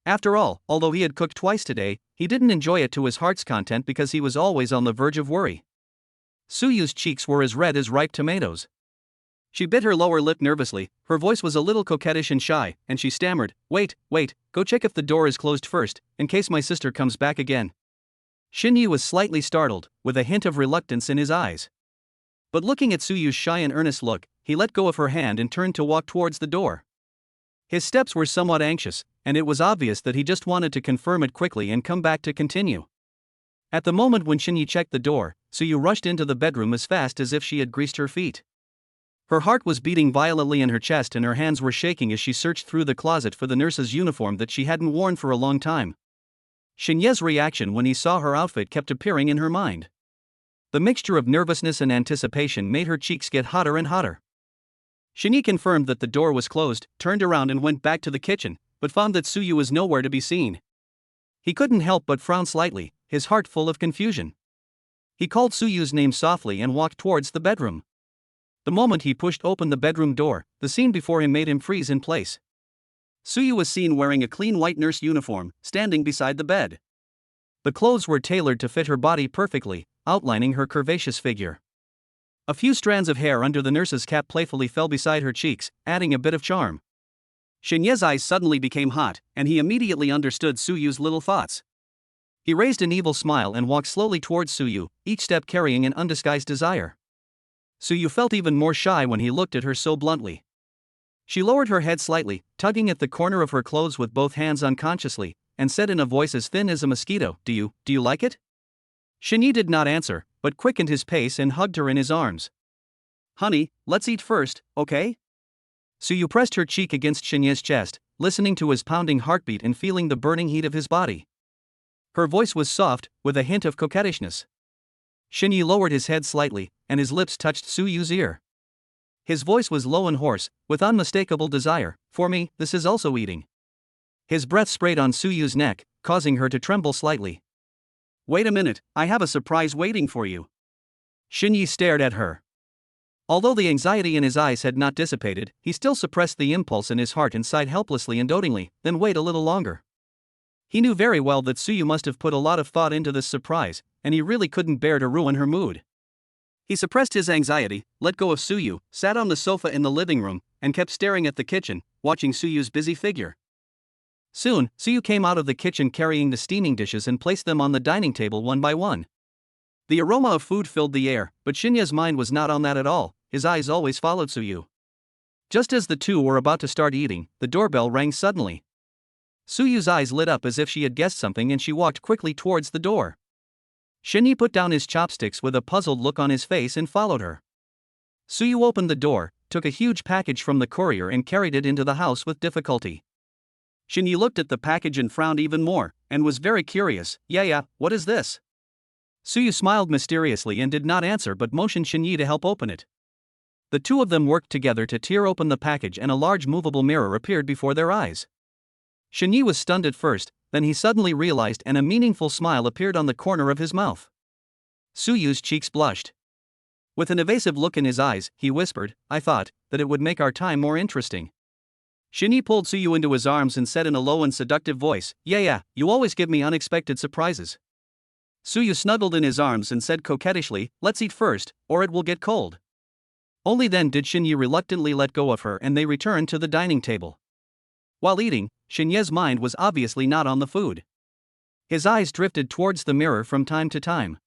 After all, although he had cooked twice today, he didn't enjoy it to his heart's content because he was always on the verge of worry. Suyu's cheeks were as red as ripe tomatoes. She bit her lower lip nervously, her voice was a little coquettish and shy, and she stammered, wait, go check if the door is closed first, in case my sister comes back again." Shinyi was slightly startled, with a hint of reluctance in his eyes. But looking at Suyu's shy and earnest look, he let go of her hand and turned to walk towards the door. His steps were somewhat anxious, and it was obvious that he just wanted to confirm it quickly and come back to continue. At the moment when Shini checked the door, Suyu rushed into the bedroom as fast as if she had greased her feet. Her heart was beating violently in her chest and her hands were shaking as she searched through the closet for the nurse's uniform that she hadn't worn for a long time. Shinye's reaction when he saw her outfit kept appearing in her mind. The mixture of nervousness and anticipation made her cheeks get hotter and hotter. Shini confirmed that the door was closed, turned around and went back to the kitchen, but found that Suyu was nowhere to be seen. He couldn't help but frown slightly, his heart full of confusion. He called Suyu's name softly and walked towards the bedroom. The moment he pushed open the bedroom door, the scene before him made him freeze in place. Suyu was seen wearing a clean white nurse uniform, standing beside the bed. The clothes were tailored to fit her body perfectly, outlining her curvaceous figure. A few strands of hair under the nurse's cap playfully fell beside her cheeks, adding a bit of charm. Shinye's eyes suddenly became hot, and he immediately understood Suyu's little thoughts. He raised an evil smile and walked slowly towards Suyu, each step carrying an undisguised desire. Suyu felt even more shy when he looked at her so bluntly. She lowered her head slightly, tugging at the corner of her clothes with both hands unconsciously, and said in a voice as thin as a mosquito, Do you like it? Shini did not answer, but quickened his pace and hugged her in his arms. Honey, let's eat first, okay? Suyu pressed her cheek against Shinye's chest, listening to his pounding heartbeat and feeling the burning heat of his body. Her voice was soft, with a hint of coquettishness. Shinye lowered his head slightly, and his lips touched Suyu's ear. His voice was low and hoarse, with unmistakable desire. For me, this is also eating. His breath sprayed on Suyu's neck, causing her to tremble slightly. Wait a minute, I have a surprise waiting for you. Shinye stared at her. Although the anxiety in his eyes had not dissipated, he still suppressed the impulse in his heart and sighed helplessly and dotingly, then wait a little longer. He knew very well that Suyu must have put a lot of thought into this surprise, and he really couldn't bear to ruin her mood. He suppressed his anxiety, let go of Suyu, sat on the sofa in the living room, and kept staring at the kitchen, watching Suyu's busy figure. Soon, Suyu came out of the kitchen carrying the steaming dishes and placed them on the dining table one by one. The aroma of food filled the air, but Shinya's mind was not on that at all, his eyes always followed Suyu. Just as the two were about to start eating, the doorbell rang suddenly. Suyu's eyes lit up as if she had guessed something and she walked quickly towards the door. Shini put down his chopsticks with a puzzled look on his face and followed her. Suyu opened the door, took a huge package from the courier and carried it into the house with difficulty. Shini looked at the package and frowned even more, and was very curious. Yeah, what is this? Suyu smiled mysteriously and did not answer but motioned Shini to help open it. The two of them worked together to tear open the package and a large movable mirror appeared before their eyes. Shini was stunned at first, then he suddenly realized and a meaningful smile appeared on the corner of his mouth. Suyu's cheeks blushed. With an evasive look in his eyes, he whispered, I thought that it would make our time more interesting. Shini pulled Suyu into his arms and said in a low and seductive voice, Yeah, you always give me unexpected surprises. Suyu snuggled in his arms and said coquettishly, Let's eat first, or it will get cold. Only then did Shini reluctantly let go of her and they returned to the dining table. While eating, Shinye's mind was obviously not on the food. His eyes drifted towards the mirror from time to time.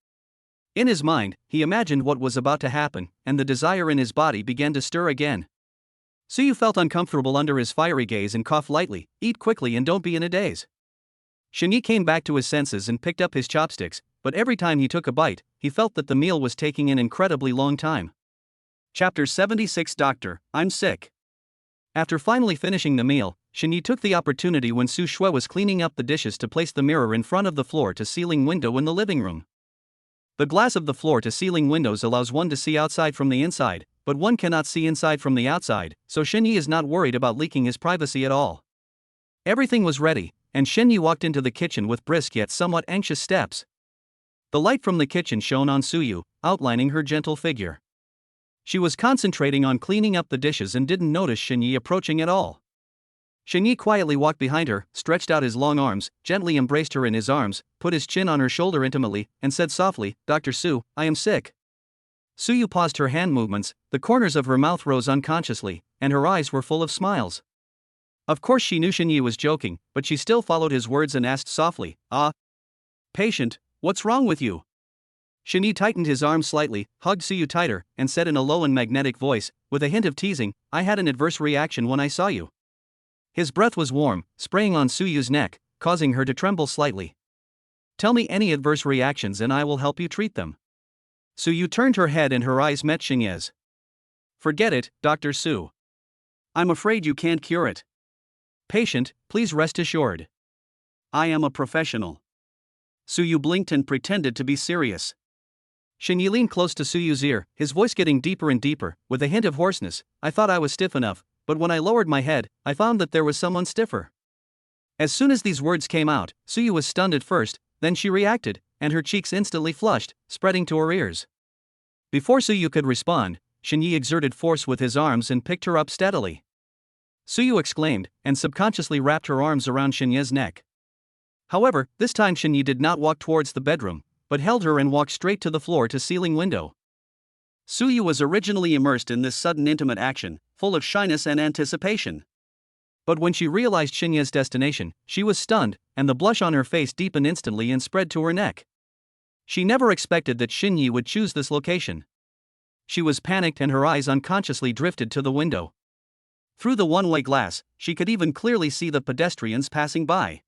In his mind, he imagined what was about to happen, and the desire in his body began to stir again. Suyu felt uncomfortable under his fiery gaze and coughed lightly, Eat quickly and don't be in a daze. Shinye came back to his senses and picked up his chopsticks, but every time he took a bite, he felt that the meal was taking an incredibly long time. Chapter 76 Doctor, I'm sick. After finally finishing the meal, Shini took the opportunity when Su Shui was cleaning up the dishes to place the mirror in front of the floor-to-ceiling window in the living room. The glass of the floor-to-ceiling windows allows one to see outside from the inside, but one cannot see inside from the outside, so Shini is not worried about leaking his privacy at all. Everything was ready, and Shini walked into the kitchen with brisk yet somewhat anxious steps. The light from the kitchen shone on Suyu, outlining her gentle figure. She was concentrating on cleaning up the dishes and didn't notice Shini approaching at all. Shini quietly walked behind her, stretched out his long arms, gently embraced her in his arms, put his chin on her shoulder intimately, and said softly, Dr. Su, I am sick. Suyu paused her hand movements, the corners of her mouth rose unconsciously, and her eyes were full of smiles. Of course she knew Shini was joking, but she still followed his words and asked softly, Patient, what's wrong with you? Shini tightened his arm slightly, hugged Suyu tighter, and said in a low and magnetic voice, with a hint of teasing, I had an adverse reaction when I saw you. His breath was warm, spraying on Suyu's neck, causing her to tremble slightly. Tell me any adverse reactions and I will help you treat them. Suyu turned her head and her eyes met Xinye's. Forget it, Dr. Su. I'm afraid you can't cure it. Patient, please rest assured. I am a professional. Suyu blinked and pretended to be serious. Xinye leaned close to Suyu's ear, his voice getting deeper and deeper, with a hint of hoarseness. I thought I was stiff enough, but when I lowered my head, I found that there was someone stiffer. As soon as these words came out, Suyu was stunned at first, then she reacted, and her cheeks instantly flushed, spreading to her ears. Before Suyu could respond, Xinye exerted force with his arms and picked her up steadily. Suyu exclaimed, and subconsciously wrapped her arms around Xinye's neck. However, this time Xinye did not walk towards the bedroom, but held her and walked straight to the floor-to-ceiling window. Suyu was originally immersed in this sudden intimate action, full of shyness and anticipation. But when she realized Xinye's destination, she was stunned, and the blush on her face deepened instantly and spread to her neck. She never expected that Xinye would choose this location. She was panicked and her eyes unconsciously drifted to the window. Through the one-way glass, she could even clearly see the pedestrians passing by.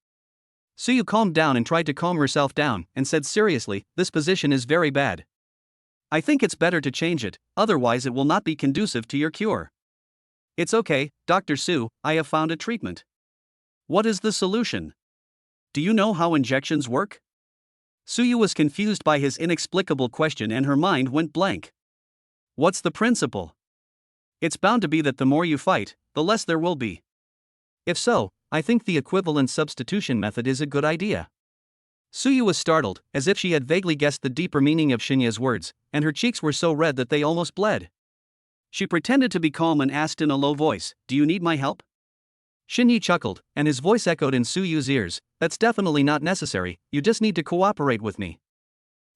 Suyu calmed down and tried to calm herself down, and said seriously, this position is very bad. I think it's better to change it, otherwise it will not be conducive to your cure. It's okay, Dr. Su, I have found a treatment. What is the solution? Do you know how injections work? Suyu was confused by his inexplicable question and her mind went blank. What's the principle? It's bound to be that the more you fight, the less there will be. If so, I think the equivalent substitution method is a good idea. Suyu was startled, as if she had vaguely guessed the deeper meaning of Xinye's words, and her cheeks were so red that they almost bled. She pretended to be calm and asked in a low voice, do you need my help? Xinye chuckled, and his voice echoed in Suyu's ears, that's definitely not necessary, you just need to cooperate with me.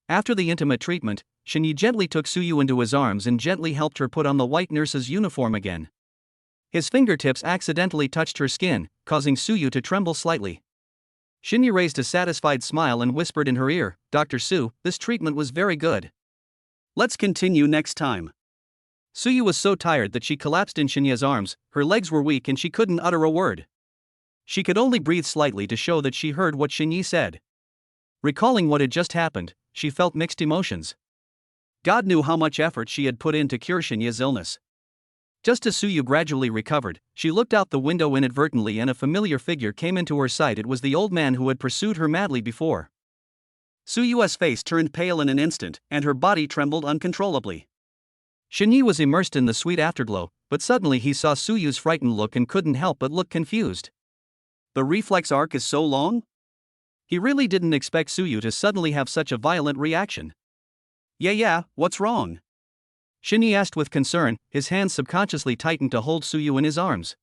After the intimate treatment, Xinye gently took Suyu into his arms and gently helped her put on the white nurse's uniform again. His fingertips accidentally touched her skin, causing Suyu to tremble slightly. Xinye raised a satisfied smile and whispered in her ear, Dr. Su, this treatment was very good. Let's continue next time. Suyu was so tired that she collapsed in Xinye's arms, her legs were weak and she couldn't utter a word. She could only breathe slightly to show that she heard what Xinye said. Recalling what had just happened, she felt mixed emotions. God knew how much effort she had put in to cure Xinye's illness. Just as Suyu gradually recovered, she looked out the window inadvertently and a familiar figure came into her sight. It was the old man who had pursued her madly before. Suyu's face turned pale in an instant, and her body trembled uncontrollably. Xinye was immersed in the sweet afterglow, but suddenly he saw Suyu's frightened look and couldn't help but look confused. The reflex arc is so long? He really didn't expect Suyu to suddenly have such a violent reaction. Yeah, what's wrong? Xinye asked with concern, his hands subconsciously tightened to hold Suyu in his arms.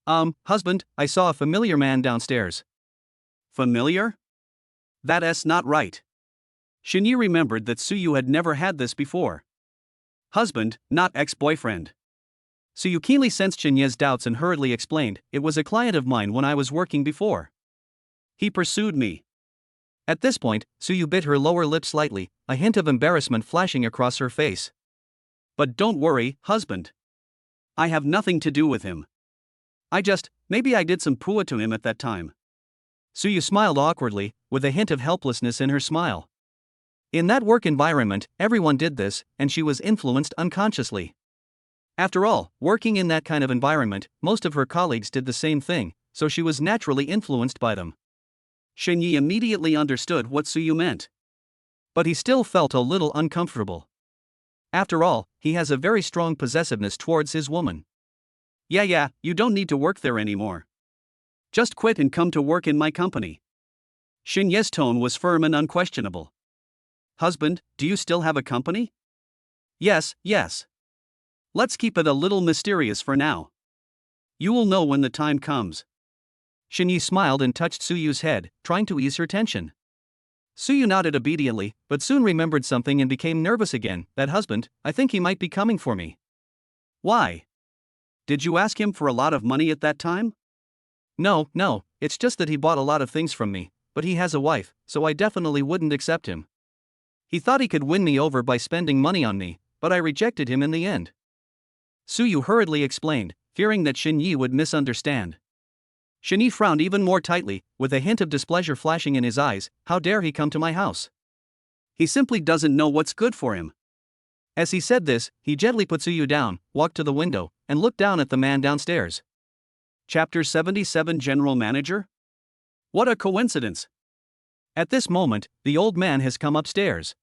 Husband, I saw a familiar man downstairs. Familiar? That's not right. Xinye remembered that Suyu had never had this before. Husband, not ex-boyfriend. Suyu keenly sensed Xinye's doubts and hurriedly explained, it was a client of mine when I was working before. He pursued me. At this point, Suyu bit her lower lip slightly, a hint of embarrassment flashing across her face. But don't worry, husband. I have nothing to do with him. Maybe I did some pua to him at that time. Suyu smiled awkwardly, with a hint of helplessness in her smile. In that work environment, everyone did this, and she was influenced unconsciously. After all, working in that kind of environment, most of her colleagues did the same thing, so she was naturally influenced by them. Xinye immediately understood what Suyu meant. But he still felt a little uncomfortable. After all, he has a very strong possessiveness towards his woman. Yeah, you don't need to work there anymore. Just quit and come to work in my company. Xinye's tone was firm and unquestionable. Husband, do you still have a company? Yes. Let's keep it a little mysterious for now. You will know when the time comes. Xinye smiled and touched Suyu's head, trying to ease her tension. Suyu nodded obediently, but soon remembered something and became nervous again. That husband, I think he might be coming for me. Why? Did you ask him for a lot of money at that time? No, it's just that he bought a lot of things from me, but he has a wife, so I definitely wouldn't accept him. He thought he could win me over by spending money on me, but I rejected him in the end. Suyu hurriedly explained, fearing that Xinye would misunderstand. Shini frowned even more tightly, with a hint of displeasure flashing in his eyes. How dare he come to my house? He simply doesn't know what's good for him. As he said this, he gently put Suyu down, walked to the window, and looked down at the man downstairs. Chapter 77 General Manager? What a coincidence! At this moment, the old man has come upstairs.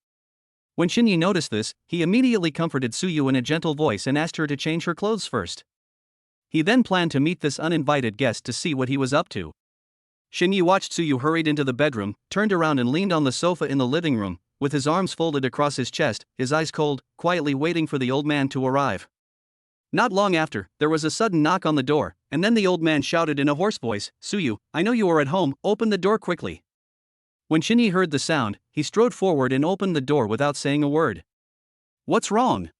When Shinyi noticed this, he immediately comforted Suyu in a gentle voice and asked her to change her clothes first. He then planned to meet this uninvited guest to see what he was up to. Shinyi watched Suyu hurried into the bedroom, turned around and leaned on the sofa in the living room, with his arms folded across his chest, his eyes cold, quietly waiting for the old man to arrive. Not long after, there was a sudden knock on the door, and then the old man shouted in a hoarse voice, "Suyu, I know you are at home, open the door quickly." When Shinyi heard the sound, he strode forward and opened the door without saying a word. "What's wrong?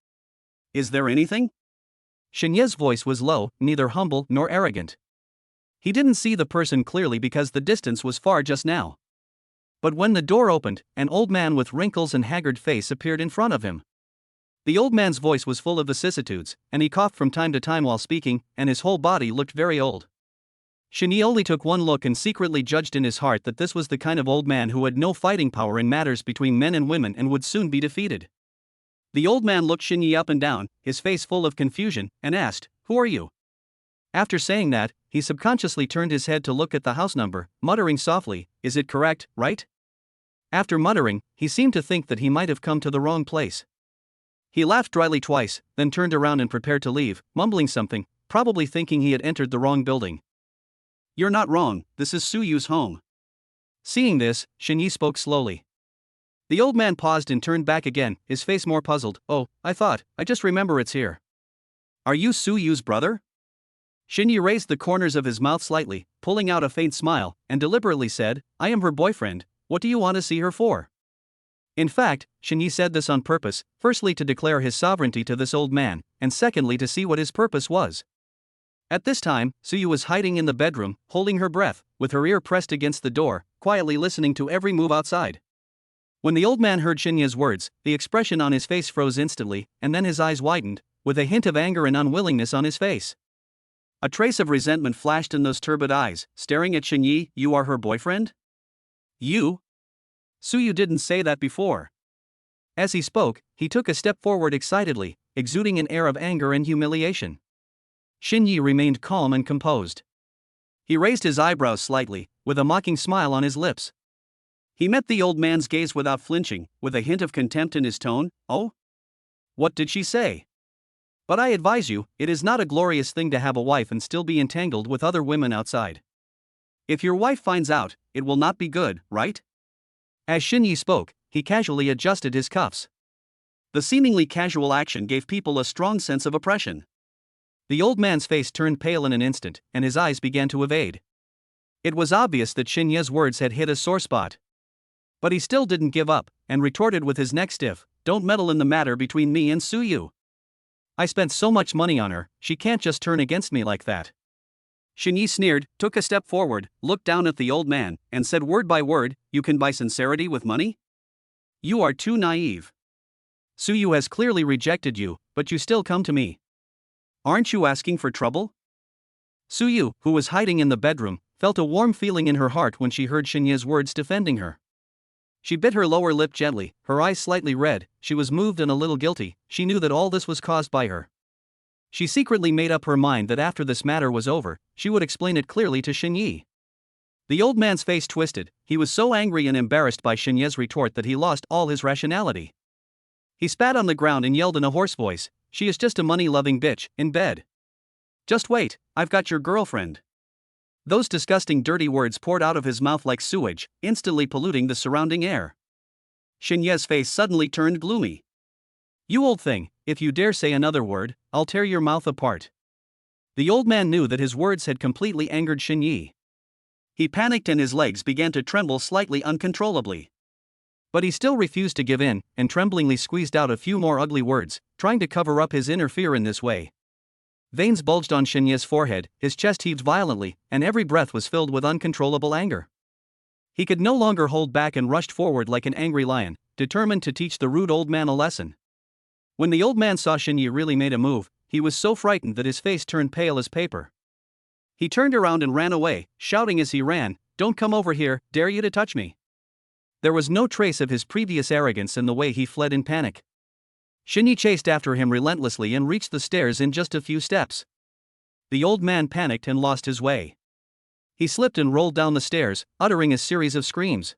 Is there anything?" Shinye's voice was low, neither humble nor arrogant. He didn't see the person clearly because the distance was far just now. But when the door opened, an old man with wrinkles and haggard face appeared in front of him. The old man's voice was full of vicissitudes, and he coughed from time to time while speaking, and his whole body looked very old. Shinyi only took one look and secretly judged in his heart that this was the kind of old man who had no fighting power in matters between men and women and would soon be defeated. The old man looked Shinyi up and down, his face full of confusion, and asked, "Who are you?" After saying that, he subconsciously turned his head to look at the house number, muttering softly, "Is it correct, right?" After muttering, he seemed to think that he might have come to the wrong place. He laughed dryly twice, then turned around and prepared to leave, mumbling something, probably thinking he had entered the wrong building. "You're not wrong, this is Suyu's home." Seeing this, Shinyi spoke slowly. The old man paused and turned back again, his face more puzzled. "Oh, I just remember it's here. Are you Suyu's brother?" Shinyi raised the corners of his mouth slightly, pulling out a faint smile, and deliberately said, "I am her boyfriend, what do you want to see her for?" In fact, Shinyi said this on purpose, firstly to declare his sovereignty to this old man, and secondly to see what his purpose was. At this time, Suyu was hiding in the bedroom, holding her breath, with her ear pressed against the door, quietly listening to every move outside. When the old man heard Shinya's words, the expression on his face froze instantly, and then his eyes widened, with a hint of anger and unwillingness on his face. A trace of resentment flashed in those turbid eyes, staring at Shinyi. "You are her boyfriend? You? Suyu didn't say that before." As he spoke, he took a step forward excitedly, exuding an air of anger and humiliation. Shinyi remained calm and composed. He raised his eyebrows slightly, with a mocking smile on his lips. He met the old man's gaze without flinching, with a hint of contempt in his tone. "Oh? What did she say? But I advise you, it is not a glorious thing to have a wife and still be entangled with other women outside. If your wife finds out, it will not be good, right?" As Shinyi spoke, he casually adjusted his cuffs. The seemingly casual action gave people a strong sense of oppression. The old man's face turned pale in an instant, and his eyes began to evade. It was obvious that Shinya's words had hit a sore spot. But he still didn't give up, and retorted with his neck stiff, "Don't meddle in the matter between me and Suyu. I spent so much money on her, she can't just turn against me like that." Shinyi sneered, took a step forward, looked down at the old man, and said word by word, "You can buy sincerity with money? You are too naive. Suyu has clearly rejected you, but you still come to me. Aren't you asking for trouble?" Suyu, who was hiding in the bedroom, felt a warm feeling in her heart when she heard Shinya's words defending her. She bit her lower lip gently, her eyes slightly red. She was moved and a little guilty. She knew that all this was caused by her. She secretly made up her mind that after this matter was over, she would explain it clearly to Shinyi. The old man's face twisted. He was so angry and embarrassed by Shinya's retort that he lost all his rationality. He spat on the ground and yelled in a hoarse voice, "She is just a money-loving bitch, in bed. Just wait, I've got your girlfriend." Those disgusting dirty words poured out of his mouth like sewage, instantly polluting the surrounding air. Shinya's face suddenly turned gloomy. "You old thing, if you dare say another word, I'll tear your mouth apart." The old man knew that his words had completely angered Shinyi. He panicked and his legs began to tremble slightly uncontrollably. But he still refused to give in, and tremblingly squeezed out a few more ugly words, trying to cover up his inner fear in this way. Veins bulged on Shinya's forehead, his chest heaved violently, and every breath was filled with uncontrollable anger. He could no longer hold back and rushed forward like an angry lion, determined to teach the rude old man a lesson. When the old man saw Shinyi really made a move, he was so frightened that his face turned pale as paper. He turned around and ran away, shouting as he ran, "Don't come over here, dare you to touch me." There was no trace of his previous arrogance in the way he fled in panic. Shini chased after him relentlessly and reached the stairs in just a few steps. The old man panicked and lost his way. He slipped and rolled down the stairs, uttering a series of screams.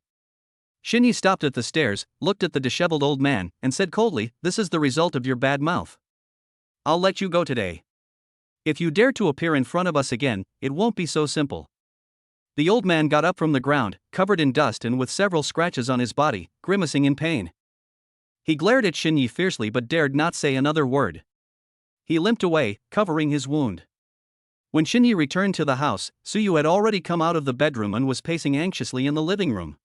Shini stopped at the stairs, looked at the disheveled old man, and said coldly, "This is the result of your bad mouth. I'll let you go today. If you dare to appear in front of us again, it won't be so simple." The old man got up from the ground, covered in dust and with several scratches on his body, grimacing in pain. He glared at Shini fiercely but dared not say another word. He limped away, covering his wound. When Shini returned to the house, Suyu had already come out of the bedroom and was pacing anxiously in the living room.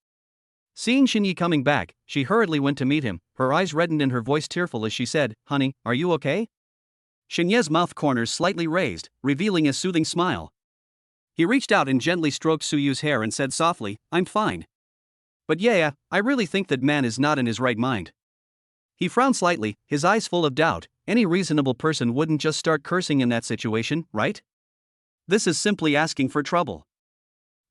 Seeing Shini coming back, she hurriedly went to meet him, her eyes reddened and her voice tearful as she said, "Honey, are you okay?" Shinye's mouth corners slightly raised, revealing a soothing smile. He reached out and gently stroked Suyu's hair and said softly, "I'm fine. But yeah, I really think that man is not in his right mind." He frowned slightly, his eyes full of doubt. Any reasonable person wouldn't just start cursing in that situation, right? This is simply asking for trouble.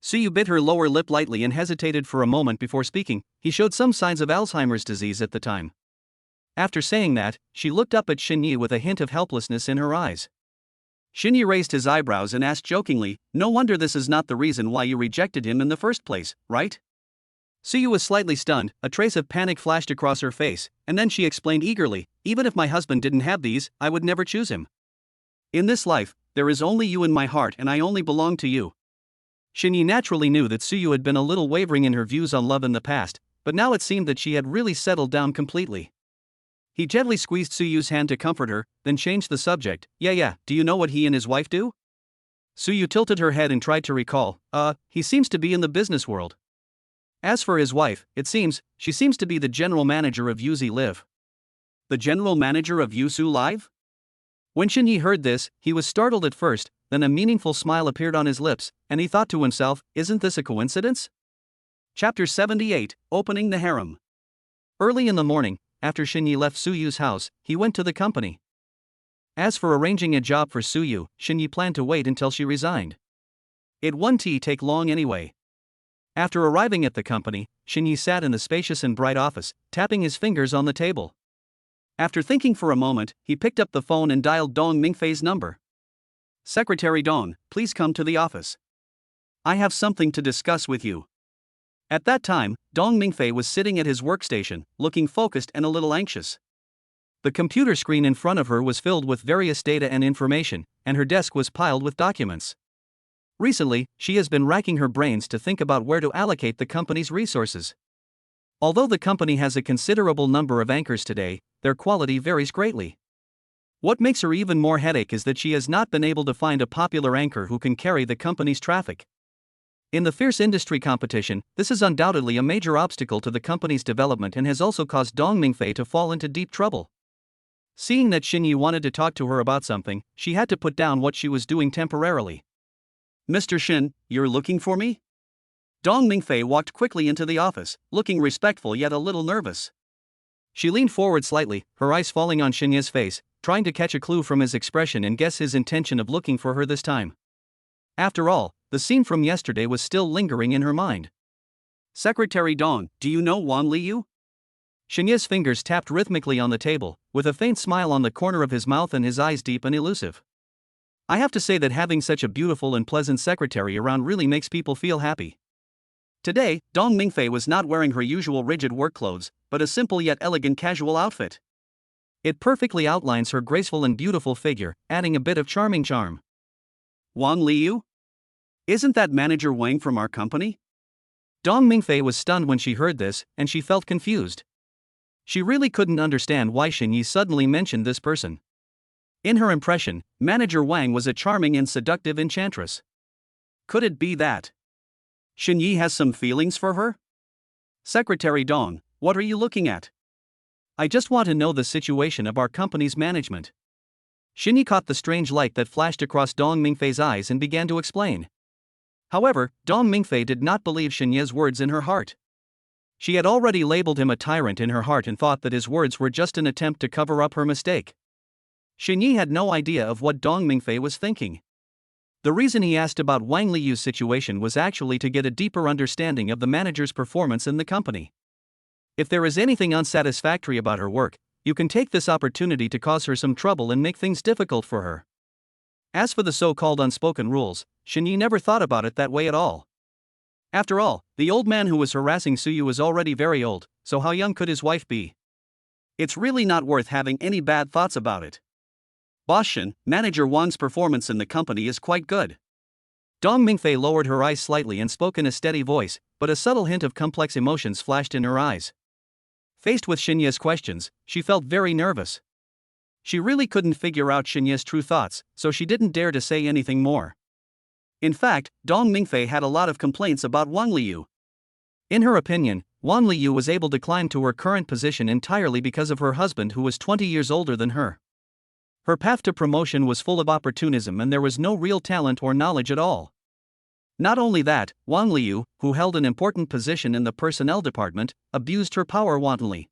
Suyu bit her lower lip lightly and hesitated for a moment before speaking. He showed some signs of Alzheimer's disease at the time. After saying that, she looked up at Shinyi with a hint of helplessness in her eyes. Shinyi raised his eyebrows and asked jokingly, "No wonder this is not the reason why you rejected him in the first place, right?" Suyu was slightly stunned, a trace of panic flashed across her face, and then she explained eagerly, "Even if my husband didn't have these, I would never choose him. In this life, there is only you in my heart and I only belong to you." Shinyi naturally knew that Suyu had been a little wavering in her views on love in the past, but now it seemed that she had really settled down completely. He gently squeezed Suyu's hand to comfort her, then changed the subject. Yeah, do you know what he and his wife do?" Suyu tilted her head and tried to recall. He seems to be in the business world. As for his wife, it seems, she seems to be the general manager of Yuzi Live." "The general manager of Yuzu Live?" When Shinyi heard this, he was startled at first, then a meaningful smile appeared on his lips, and he thought to himself, "Isn't this a coincidence?" Chapter 78, Opening the Harem. Early in the morning, after Shinyi left Suyu's house, he went to the company. As for arranging a job for Suyu, Shinyi planned to wait until she resigned. It wouldn't take long anyway. After arriving at the company, Shinyi sat in the spacious and bright office, tapping his fingers on the table. After thinking for a moment, he picked up the phone and dialed Dong Mingfei's number. "Secretary Dong, please come to the office. I have something to discuss with you." At that time, Dong Mingfei was sitting at his workstation, looking focused and a little anxious. The computer screen in front of her was filled with various data and information, and her desk was piled with documents. Recently, she has been racking her brains to think about where to allocate the company's resources. Although the company has a considerable number of anchors today, their quality varies greatly. What makes her even more headache is that she has not been able to find a popular anchor who can carry the company's traffic. In the fierce industry competition, this is undoubtedly a major obstacle to the company's development and has also caused Dong Mingfei to fall into deep trouble. Seeing that Shinyi wanted to talk to her about something, she had to put down what she was doing temporarily. "Mr. Shin, you're looking for me?" Dong Mingfei walked quickly into the office, looking respectful yet a little nervous. She leaned forward slightly, her eyes falling on Shinya's face, trying to catch a clue from his expression and guess his intention of looking for her this time. After all, the scene from yesterday was still lingering in her mind. "Secretary Dong, do you know Wan Liu?" Shinya's fingers tapped rhythmically on the table, with a faint smile on the corner of his mouth and his eyes deep and elusive. "I have to say that having such a beautiful and pleasant secretary around really makes people feel happy." Today, Dong Mingfei was not wearing her usual rigid work clothes, but a simple yet elegant casual outfit. It perfectly outlines her graceful and beautiful figure, adding a bit of charming charm. "Wang Liu? Isn't that Manager Wang from our company?" Dong Mingfei was stunned when she heard this, and she felt confused. She really couldn't understand why Shinyi suddenly mentioned this person. In her impression, Manager Wang was a charming and seductive enchantress. Could it be that Shinyi has some feelings for her? "Secretary Dong, what are you looking at?" "I just want to know the situation of our company's management." Shinyi caught the strange light that flashed across Dong Mingfei's eyes and began to explain. However, Dong Mingfei did not believe Shinyi's words in her heart. She had already labeled him a tyrant in her heart and thought that his words were just an attempt to cover up her mistake. Shinyi had no idea of what Dong Mingfei was thinking. The reason he asked about Wang Liyu's situation was actually to get a deeper understanding of the manager's performance in the company. If there is anything unsatisfactory about her work, you can take this opportunity to cause her some trouble and make things difficult for her. As for the so-called unspoken rules, Shini never thought about it that way at all. After all, the old man who was harassing Suyu was already very old, so how young could his wife be? It's really not worth having any bad thoughts about it. Boss Shin, Manager Wang's performance in the company is quite good. Dong Mingfei lowered her eyes slightly and spoke in a steady voice, but a subtle hint of complex emotions flashed in her eyes. Faced with Shinya's questions, she felt very nervous. She really couldn't figure out Shinya's true thoughts, so she didn't dare to say anything more. In fact, Dong Mingfei had a lot of complaints about Wang Liyu. In her opinion, Wang Liyu was able to climb to her current position entirely because of her husband who was 20 years older than her. Her path to promotion was full of opportunism and there was no real talent or knowledge at all. Not only that, Wang Liyu, who held an important position in the personnel department, abused her power wantonly.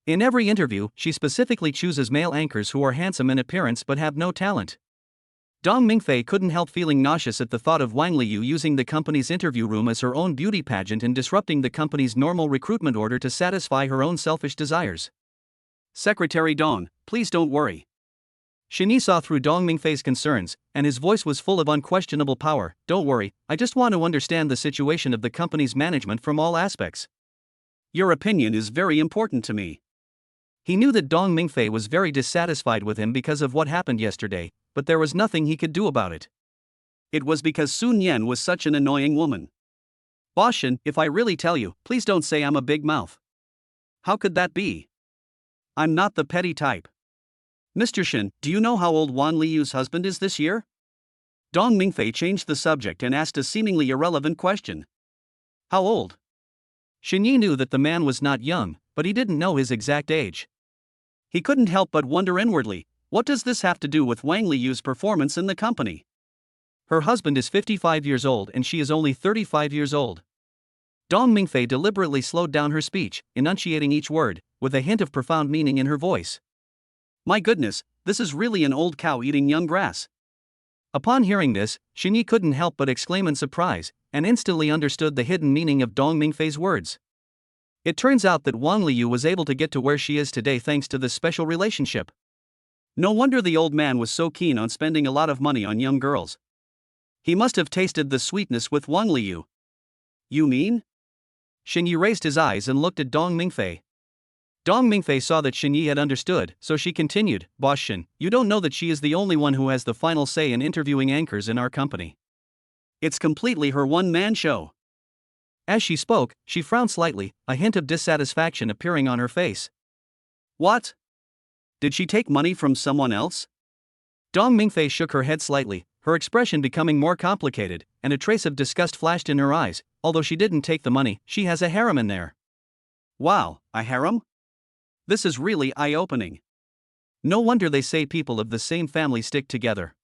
In every interview, she specifically chooses male anchors who are handsome in appearance but have no talent. Dong Mingfei couldn't help feeling nauseous at the thought of Wang Liyu using the company's interview room as her own beauty pageant and disrupting the company's normal recruitment order to satisfy her own selfish desires. Secretary Dong, please don't worry. Shini saw through Dong Mingfei's concerns, and his voice was full of unquestionable power. Don't worry, I just want to understand the situation of the company's management from all aspects. Your opinion is very important to me. He knew that Dong Mingfei was very dissatisfied with him because of what happened yesterday, but there was nothing he could do about it. It was because Sunun Yen was such an annoying woman. Boss Shin, if I really tell you, please don't say I'm a big mouth. How could that be? I'm not the petty type. Mr. Shin, do you know how old Wang Liyu's husband is this year? Dong Mingfei changed the subject and asked a seemingly irrelevant question. How old? Shin Yi knew that the man was not young, but he didn't know his exact age. He couldn't help but wonder inwardly, what does this have to do with Wang Liyu's performance in the company? Her husband is 55 years old and she is only 35 years old. Dong Mingfei deliberately slowed down her speech, enunciating each word, with a hint of profound meaning in her voice. My goodness, this is really an old cow eating young grass. Upon hearing this, Shini couldn't help but exclaim in surprise, and instantly understood the hidden meaning of Dong Mingfei's words. It turns out that Wang Liyu was able to get to where she is today thanks to this special relationship. No wonder the old man was so keen on spending a lot of money on young girls. He must have tasted the sweetness with Wang Liyu. You mean? Xinyi raised his eyes and looked at Dong Mingfei. Dong Mingfei saw that Xinyi had understood, so she continued, Boss Shin, you don't know that she is the only one who has the final say in interviewing anchors in our company. It's completely her one-man show. As she spoke, she frowned slightly, a hint of dissatisfaction appearing on her face. What? Did she take money from someone else? Dong Mingfei shook her head slightly, her expression becoming more complicated, and a trace of disgust flashed in her eyes. Although she didn't take the money, she has a harem in there. Wow, a harem? This is really eye-opening. No wonder they say people of the same family stick together.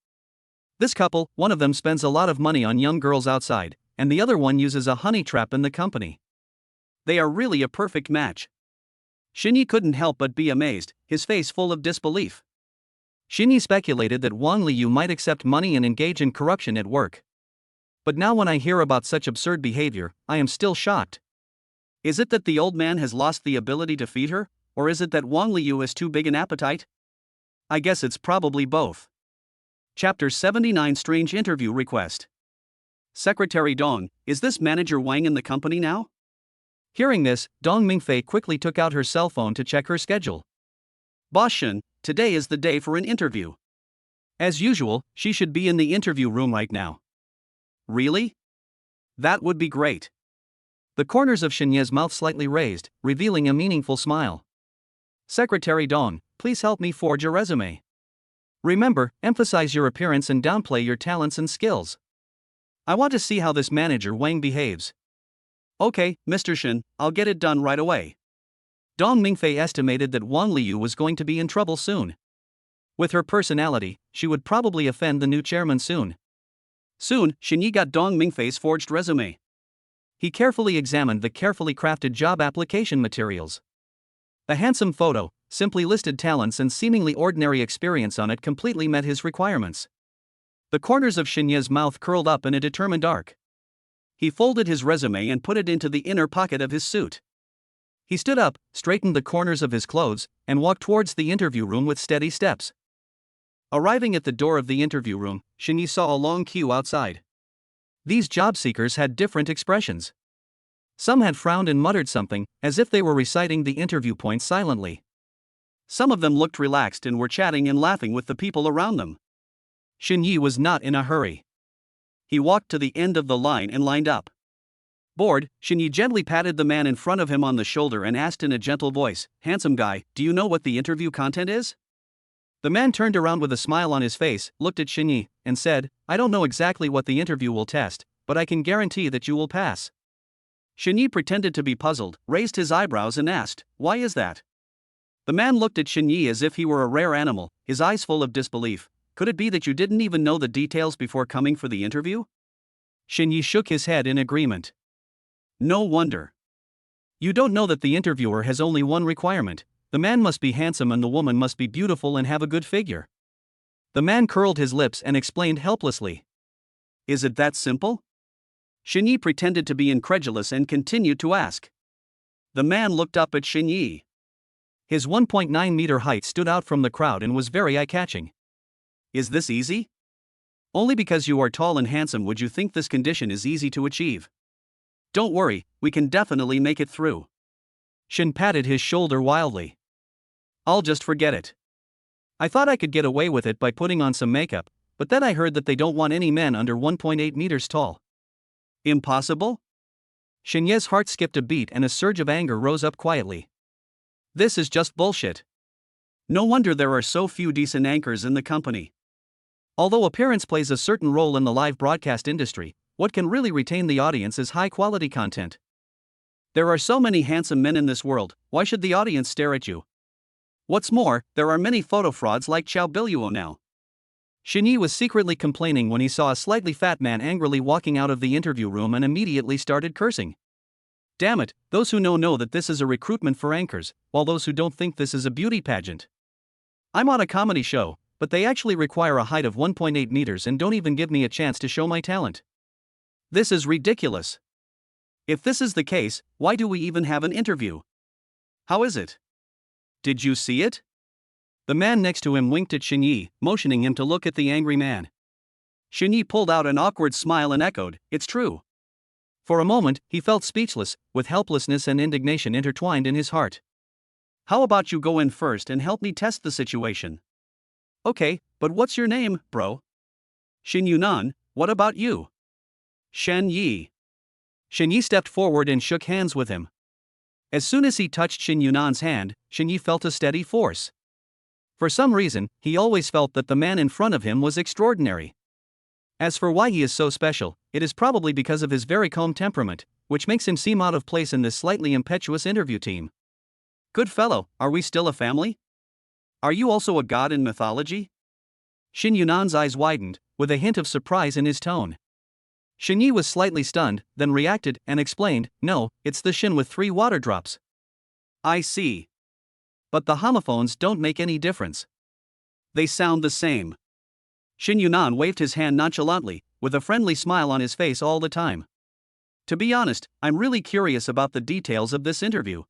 This couple, one of them spends a lot of money on young girls outside, and the other one uses a honey trap in the company. They are really a perfect match. Xinyi couldn't help but be amazed, his face full of disbelief. Xinyi speculated that Wang Liyu might accept money and engage in corruption at work. But now when I hear about such absurd behavior, I am still shocked. Is it that the old man has lost the ability to feed her, or is it that Wang Liyu has too big an appetite? I guess it's probably both. Chapter 79 Strange Interview Request. Secretary Dong, is this Manager Wang in the company now? Hearing this, Dong Mingfei quickly took out her cell phone to check her schedule. Boss Shin, today is the day for an interview. As usual, she should be in the interview room right now. Really? That would be great. The corners of Shinya's mouth slightly raised, revealing a meaningful smile. Secretary Dong, please help me forge a resume. Remember, emphasize your appearance and downplay your talents and skills. I want to see how this manager Wang behaves. Okay, Mr. Shin, I'll get it done right away. Dong Mingfei estimated that Wang Liyu was going to be in trouble soon. With her personality, she would probably offend the new chairman soon. Soon, Xinyi got Dong Mingfei's forged resume. He carefully examined the carefully crafted job application materials. A handsome photo, simply listed talents and seemingly ordinary experience on it completely met his requirements. The corners of Xinye's mouth curled up in a determined arc. He folded his resume and put it into the inner pocket of his suit. He stood up, straightened the corners of his clothes, and walked towards the interview room with steady steps. Arriving at the door of the interview room, Shini saw a long queue outside. These job seekers had different expressions. Some had frowned and muttered something, as if they were reciting the interview points silently. Some of them looked relaxed and were chatting and laughing with the people around them. Xinyi was not in a hurry. He walked to the end of the line and lined up. Bored, Xinyi gently patted the man in front of him on the shoulder and asked in a gentle voice, "Handsome guy, do you know what the interview content is?" The man turned around with a smile on his face, looked at Xinyi, and said, "I don't know exactly what the interview will test, but I can guarantee that you will pass." Xinyi pretended to be puzzled, raised his eyebrows and asked, "Why is that?" The man looked at Xinyi as if he were a rare animal, his eyes full of disbelief. "Could it be that you didn't even know the details before coming for the interview?" Xinyi shook his head in agreement. "No wonder. You don't know that the interviewer has only one requirement: the man must be handsome and the woman must be beautiful and have a good figure." The man curled his lips and explained helplessly. "Is it that simple?" Xinyi pretended to be incredulous and continued to ask. The man looked up at Xinyi. His 1.9-meter height stood out from the crowd and was very eye-catching. "Is this easy? Only because you are tall and handsome would you think this condition is easy to achieve. Don't worry, we can definitely make it through." Xin patted his shoulder wildly. "I'll just forget it. I thought I could get away with it by putting on some makeup, but then I heard that they don't want any men under 1.8 meters tall." "Impossible?" Xinye's heart skipped a beat and a surge of anger rose up quietly. "This is just bullshit. No wonder there are so few decent anchors in the company. Although appearance plays a certain role in the live broadcast industry, what can really retain the audience is high-quality content. There are so many handsome men in this world, why should the audience stare at you? What's more, there are many photo frauds like Xiao Biluo now." Xinyi was secretly complaining when he saw a slightly fat man angrily walking out of the interview room and immediately started cursing. "Damn it, those who know that this is a recruitment for anchors, while those who don't think this is a beauty pageant. I'm on a comedy show, but they actually require a height of 1.8 meters and don't even give me a chance to show my talent. This is ridiculous. If this is the case, why do we even have an interview? How is it? Did you see it?" The man next to him winked at Xinyi, motioning him to look at the angry man. Xinyi pulled out an awkward smile and echoed, "It's true." For a moment, he felt speechless, with helplessness and indignation intertwined in his heart. "How about you go in first and help me test the situation?" "Okay, but what's your name, bro?" "Xin Yunan, what about you?" "Shen Yi." Xinyi stepped forward and shook hands with him. As soon as he touched Xin Yunan's hand, Xinyi felt a steady force. For some reason, he always felt that the man in front of him was extraordinary. As for why he is so special, it is probably because of his very calm temperament, which makes him seem out of place in this slightly impetuous interview team. "Good fellow, are we still a family? Are you also a god in mythology?" Xin Yunan's eyes widened, with a hint of surprise in his tone. Xinyi was slightly stunned, then reacted and explained, "No, it's the Xin with 3 water drops." "I see. But the homophones don't make any difference. They sound the same." Xin Yunan waved his hand nonchalantly, with a friendly smile on his face all the time. "To be honest, I'm really curious about the details of this interview.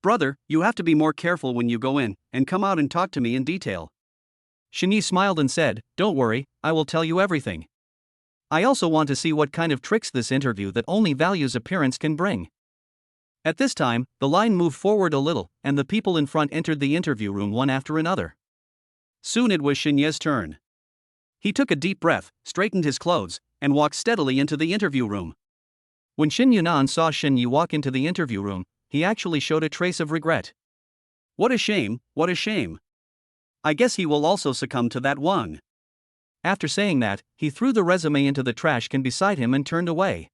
Brother, you have to be more careful when you go in, and come out and talk to me in detail." Xinyi smiled and said, "Don't worry, I will tell you everything. I also want to see what kind of tricks this interview that only values appearance can bring." At this time, the line moved forward a little, and the people in front entered the interview room one after another. Soon it was Xinye's turn. He took a deep breath, straightened his clothes, and walked steadily into the interview room. When Xin Yunan saw Xinyi walk into the interview room, he actually showed a trace of regret. "What a shame, what a shame. I guess he will also succumb to that one." After saying that, he threw the resume into the trash can beside him and turned away,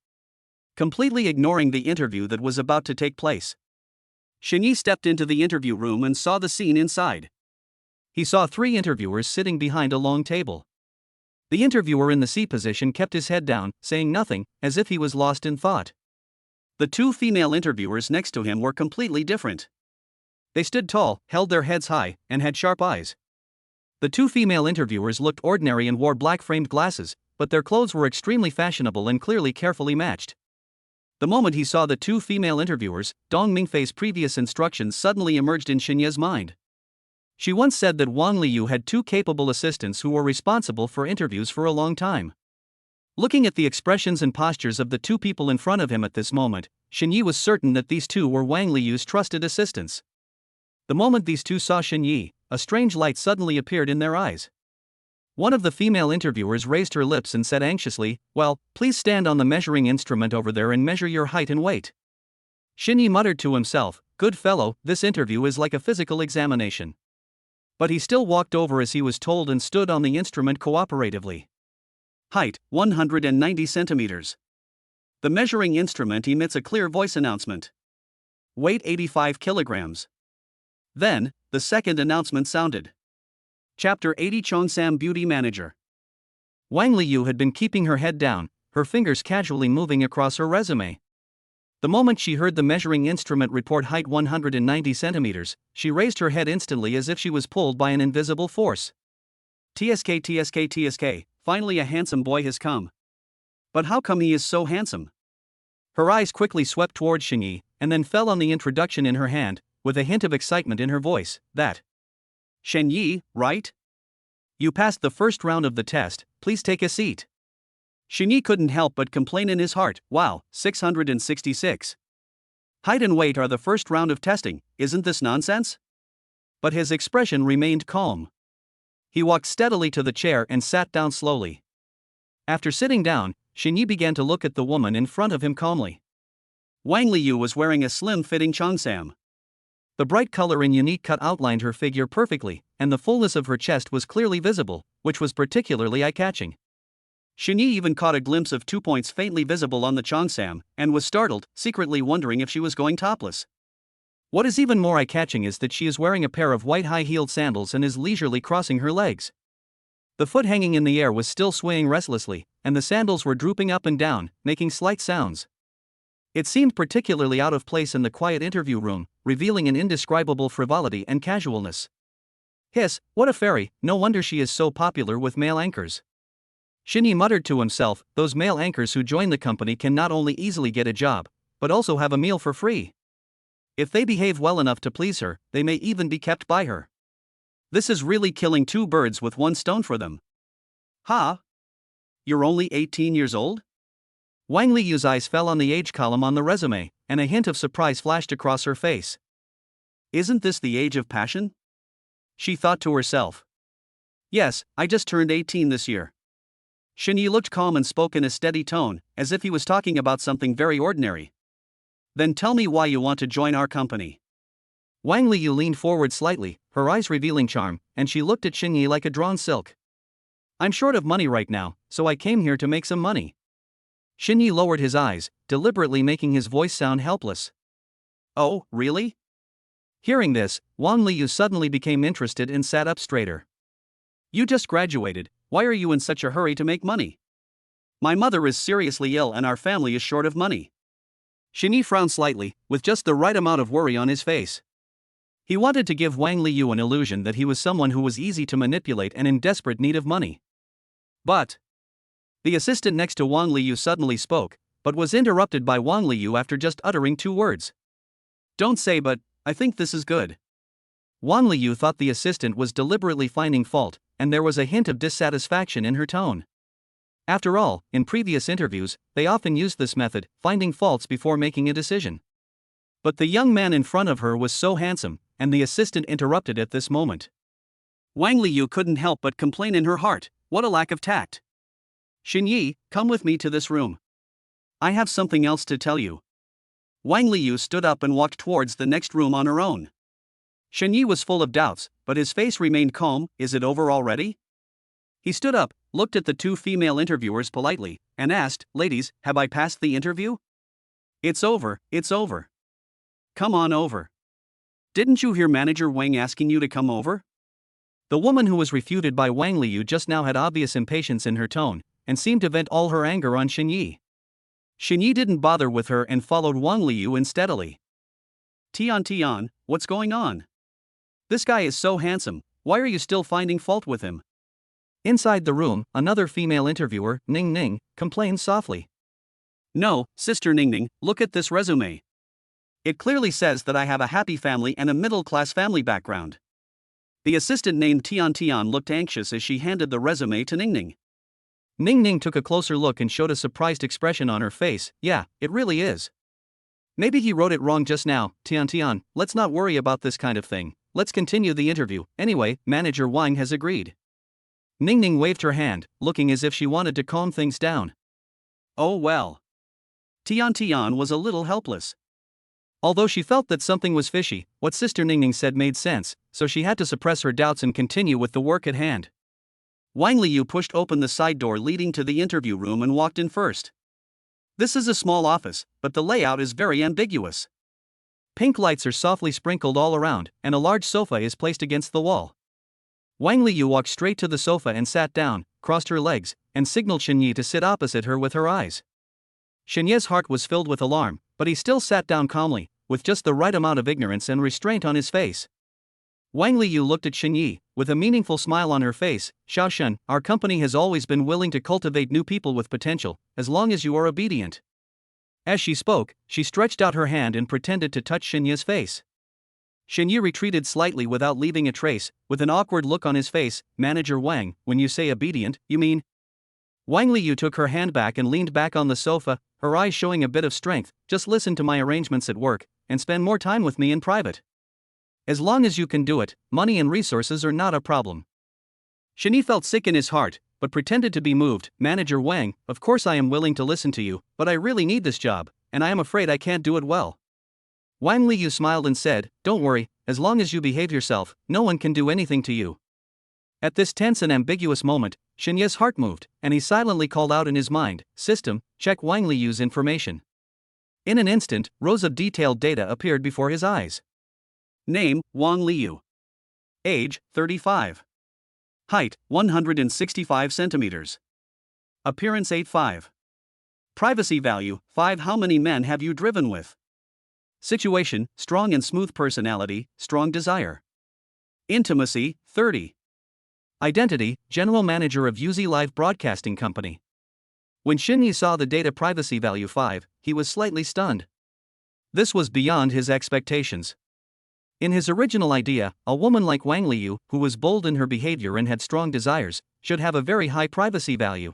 completely ignoring the interview that was about to take place. Xinyi stepped into the interview room and saw the scene inside. He saw 3 interviewers sitting behind a long table. The interviewer in the C position kept his head down, saying nothing, as if he was lost in thought. The 2 female interviewers next to him were completely different. They stood tall, held their heads high, and had sharp eyes. The two female interviewers looked ordinary and wore black-framed glasses, but their clothes were extremely fashionable and clearly carefully matched. The moment he saw the two female interviewers, Dong Mingfei's previous instructions suddenly emerged in Xinye's mind. She once said that Wang Liu had two capable assistants who were responsible for interviews for a long time. Looking at the expressions and postures of the two people in front of him at this moment, Xinye was certain that these two were Wang Liu's trusted assistants. The moment these two saw Xinye, a strange light suddenly appeared in their eyes. One of the female interviewers raised her lips and said anxiously, "Well, please stand on the measuring instrument over there and measure your height and weight." Xinye muttered to himself, "Good fellow, this interview is like a physical examination." But he still walked over as he was told and stood on the instrument cooperatively. Height, 190 centimeters. The measuring instrument emits a clear voice announcement. Weight 85 kilograms. Then, the second announcement sounded. Chapter 80 Cheongsam Beauty Manager. Wang Liu had been keeping her head down, her fingers casually moving across her resume. The moment she heard the measuring instrument report height 190 centimeters, she raised her head instantly as if she was pulled by an invisible force. TSK, finally a handsome boy has come. But how come he is so handsome? Her eyes quickly swept towards Xinye, and then fell on the introduction in her hand, with a hint of excitement in her voice, that. "Xinye, right? You passed the first round of the test, please take a seat." Xinye couldn't help but complain in his heart, "Wow, 666. Height and weight are the first round of testing, isn't this nonsense?" But his expression remained calm. He walked steadily to the chair and sat down slowly. After sitting down, Xinye began to look at the woman in front of him calmly. Wang Liu was wearing a slim-fitting cheongsam. The bright color and unique cut outlined her figure perfectly, and the fullness of her chest was clearly visible, which was particularly eye-catching. Xinye even caught a glimpse of 2 points faintly visible on the cheongsam, and was startled, secretly wondering if she was going topless. What is even more eye-catching is that she is wearing a pair of white high-heeled sandals and is leisurely crossing her legs. The foot hanging in the air was still swaying restlessly, and the sandals were drooping up and down, making slight sounds. It seemed particularly out of place in the quiet interview room, revealing an indescribable frivolity and casualness. Hiss, what a fairy, no wonder she is so popular with male anchors. Xinye muttered to himself, those male anchors who join the company can not only easily get a job, but also have a meal for free. If they behave well enough to please her, they may even be kept by her. This is really killing two birds with one stone for them. Ha! You're only 18 years old? Wang Liu's eyes fell on the age column on the resume, and a hint of surprise flashed across her face. Isn't this the age of passion? She thought to herself. Yes, I just turned 18 this year. Xinye looked calm and spoke in a steady tone, as if he was talking about something very ordinary. Then tell me why you want to join our company. Wang Liu leaned forward slightly, her eyes revealing charm, and she looked at Xinye like a drawn silk. I'm short of money right now, so I came here to make some money. Xinye lowered his eyes, deliberately making his voice sound helpless. Oh, really? Hearing this, Wang Liu suddenly became interested and sat up straighter. You just graduated, why are you in such a hurry to make money? My mother is seriously ill and our family is short of money. Xinye frowned slightly, with just the right amount of worry on his face. He wanted to give Wang Liu an illusion that he was someone who was easy to manipulate and in desperate need of money. But the assistant next to Wang Liu suddenly spoke, but was interrupted by Wang Liu after just uttering 2 words. Don't say but, I think this is good. Wang Liu thought the assistant was deliberately finding fault, and there was a hint of dissatisfaction in her tone. After all, in previous interviews, they often used this method, finding faults before making a decision. But the young man in front of her was so handsome, and the assistant interrupted at this moment. Wang Liu couldn't help but complain in her heart, what a lack of tact. Xinye, come with me to this room. I have something else to tell you. Wang Liu stood up and walked towards the next room on her own. Xinye was full of doubts, but his face remained calm. Is it over already? He stood up, looked at the 2 female interviewers politely, and asked, Ladies, have I passed the interview? It's over, it's over. Come on over. Didn't you hear Manager Wang asking you to come over? The woman who was refuted by Wang Liu just now had obvious impatience in her tone, and seemed to vent all her anger on Xinye. Xinye didn't bother with her and followed Wang Liu steadily. Tian, what's going on? This guy is so handsome, Why are you still finding fault with him? Inside the room, another female interviewer, Ning Ning, complains softly. No, Sister Ning Ning, look at this resume. It clearly says that I have a happy family and a middle-class family background. The assistant named Tian Tian looked anxious as she handed the resume to Ning Ning. Ning Ning took a closer look and showed a surprised expression on her face. Yeah, it really is. Maybe he wrote it wrong just now. Tian Tian, let's not worry about this kind of thing. Let's continue the interview. Anyway, Manager Wang has agreed. Ning Ning waved her hand, looking as if she wanted to calm things down. Oh well. Tian Tian was a little helpless. Although she felt that something was fishy, what Sister Ning Ning said made sense, so she had to suppress her doubts and continue with the work at hand. Wang Liu pushed open the side door leading to the interview room and walked in first. This is a small office, but the layout is very ambiguous. Pink lights are softly sprinkled all around, and a large sofa is placed against the wall. Wang Liu walked straight to the sofa and sat down, crossed her legs, and signaled Xinyi to sit opposite her with her eyes. Xinyi's heart was filled with alarm, but he still sat down calmly, with just the right amount of ignorance and restraint on his face. Wang Liu looked at Xinyi, with a meaningful smile on her face. Xiaoshen, our company has always been willing to cultivate new people with potential, as long as you are obedient. As she spoke, she stretched out her hand and pretended to touch Xinyi's face. Xinyi retreated slightly without leaving a trace, with an awkward look on his face. Manager Wang, when you say obedient, you mean? Wang Liu took her hand back and leaned back on the sofa, her eyes showing a bit of strength. Just listen to my arrangements at work, and spend more time with me in private. As long as you can do it, money and resources are not a problem. Shini felt sick in his heart, but pretended to be moved. Manager Wang, of course I am willing to listen to you, but I really need this job, and I am afraid I can't do it well. Wang Liu smiled and said, don't worry, as long as you behave yourself, no one can do anything to you. At this tense and ambiguous moment, Xinye's heart moved, and he silently called out in his mind, System, check Wang Liu's information. In an instant, rows of detailed data appeared before his eyes. Name, Wang Liu. Age, 35. Height, 165 centimeters. Appearance 8'5". Privacy value, 5. How many men have you driven with? Situation, strong and smooth personality, strong desire. Intimacy, 30. Identity, General Manager of UZ Live Broadcasting Company. When Xinyi saw the data privacy value 5, he was slightly stunned. This was beyond his expectations. In his original idea, a woman like Wang Liu, who was bold in her behavior and had strong desires, should have a very high privacy value.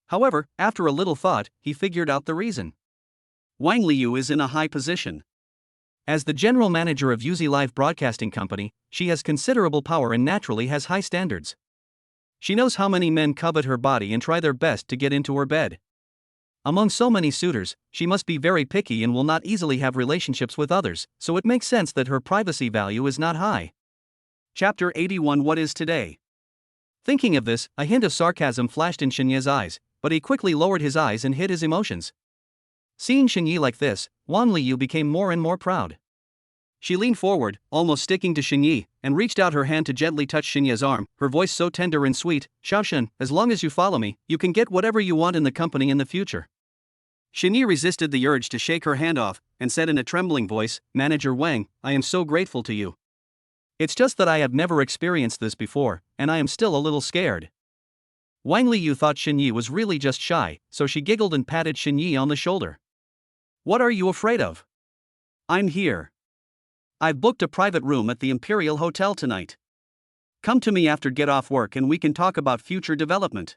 However, after a little thought, he figured out the reason. Wang Liu is in a high position. As the general manager of UZ Live Broadcasting Company, she has considerable power and naturally has high standards. She knows how many men covet her body and try their best to get into her bed. Among so many suitors, she must be very picky and will not easily have relationships with others, so it makes sense that her privacy value is not high. Chapter 81. What is today? Thinking of this, a hint of sarcasm flashed in Xinye's eyes, but he quickly lowered his eyes and hid his emotions. Seeing Xinyi like this, Wang Liu became more and more proud. She leaned forward, almost sticking to Xinyi, and reached out her hand to gently touch Xinye's arm, her voice so tender and sweet. Xiaoshen, as long as you follow me, you can get whatever you want in the company in the future. Xinyi resisted the urge to shake her hand off, and said in a trembling voice, Manager Wang, I am so grateful to you. It's just that I have never experienced this before, and I am still a little scared. Wang Liu thought Xinyi was really just shy, so she giggled and patted Xinyi on the shoulder. What are you afraid of? I'm here. I've booked a private room at the Imperial Hotel tonight. Come to me after get off work and we can talk about future development.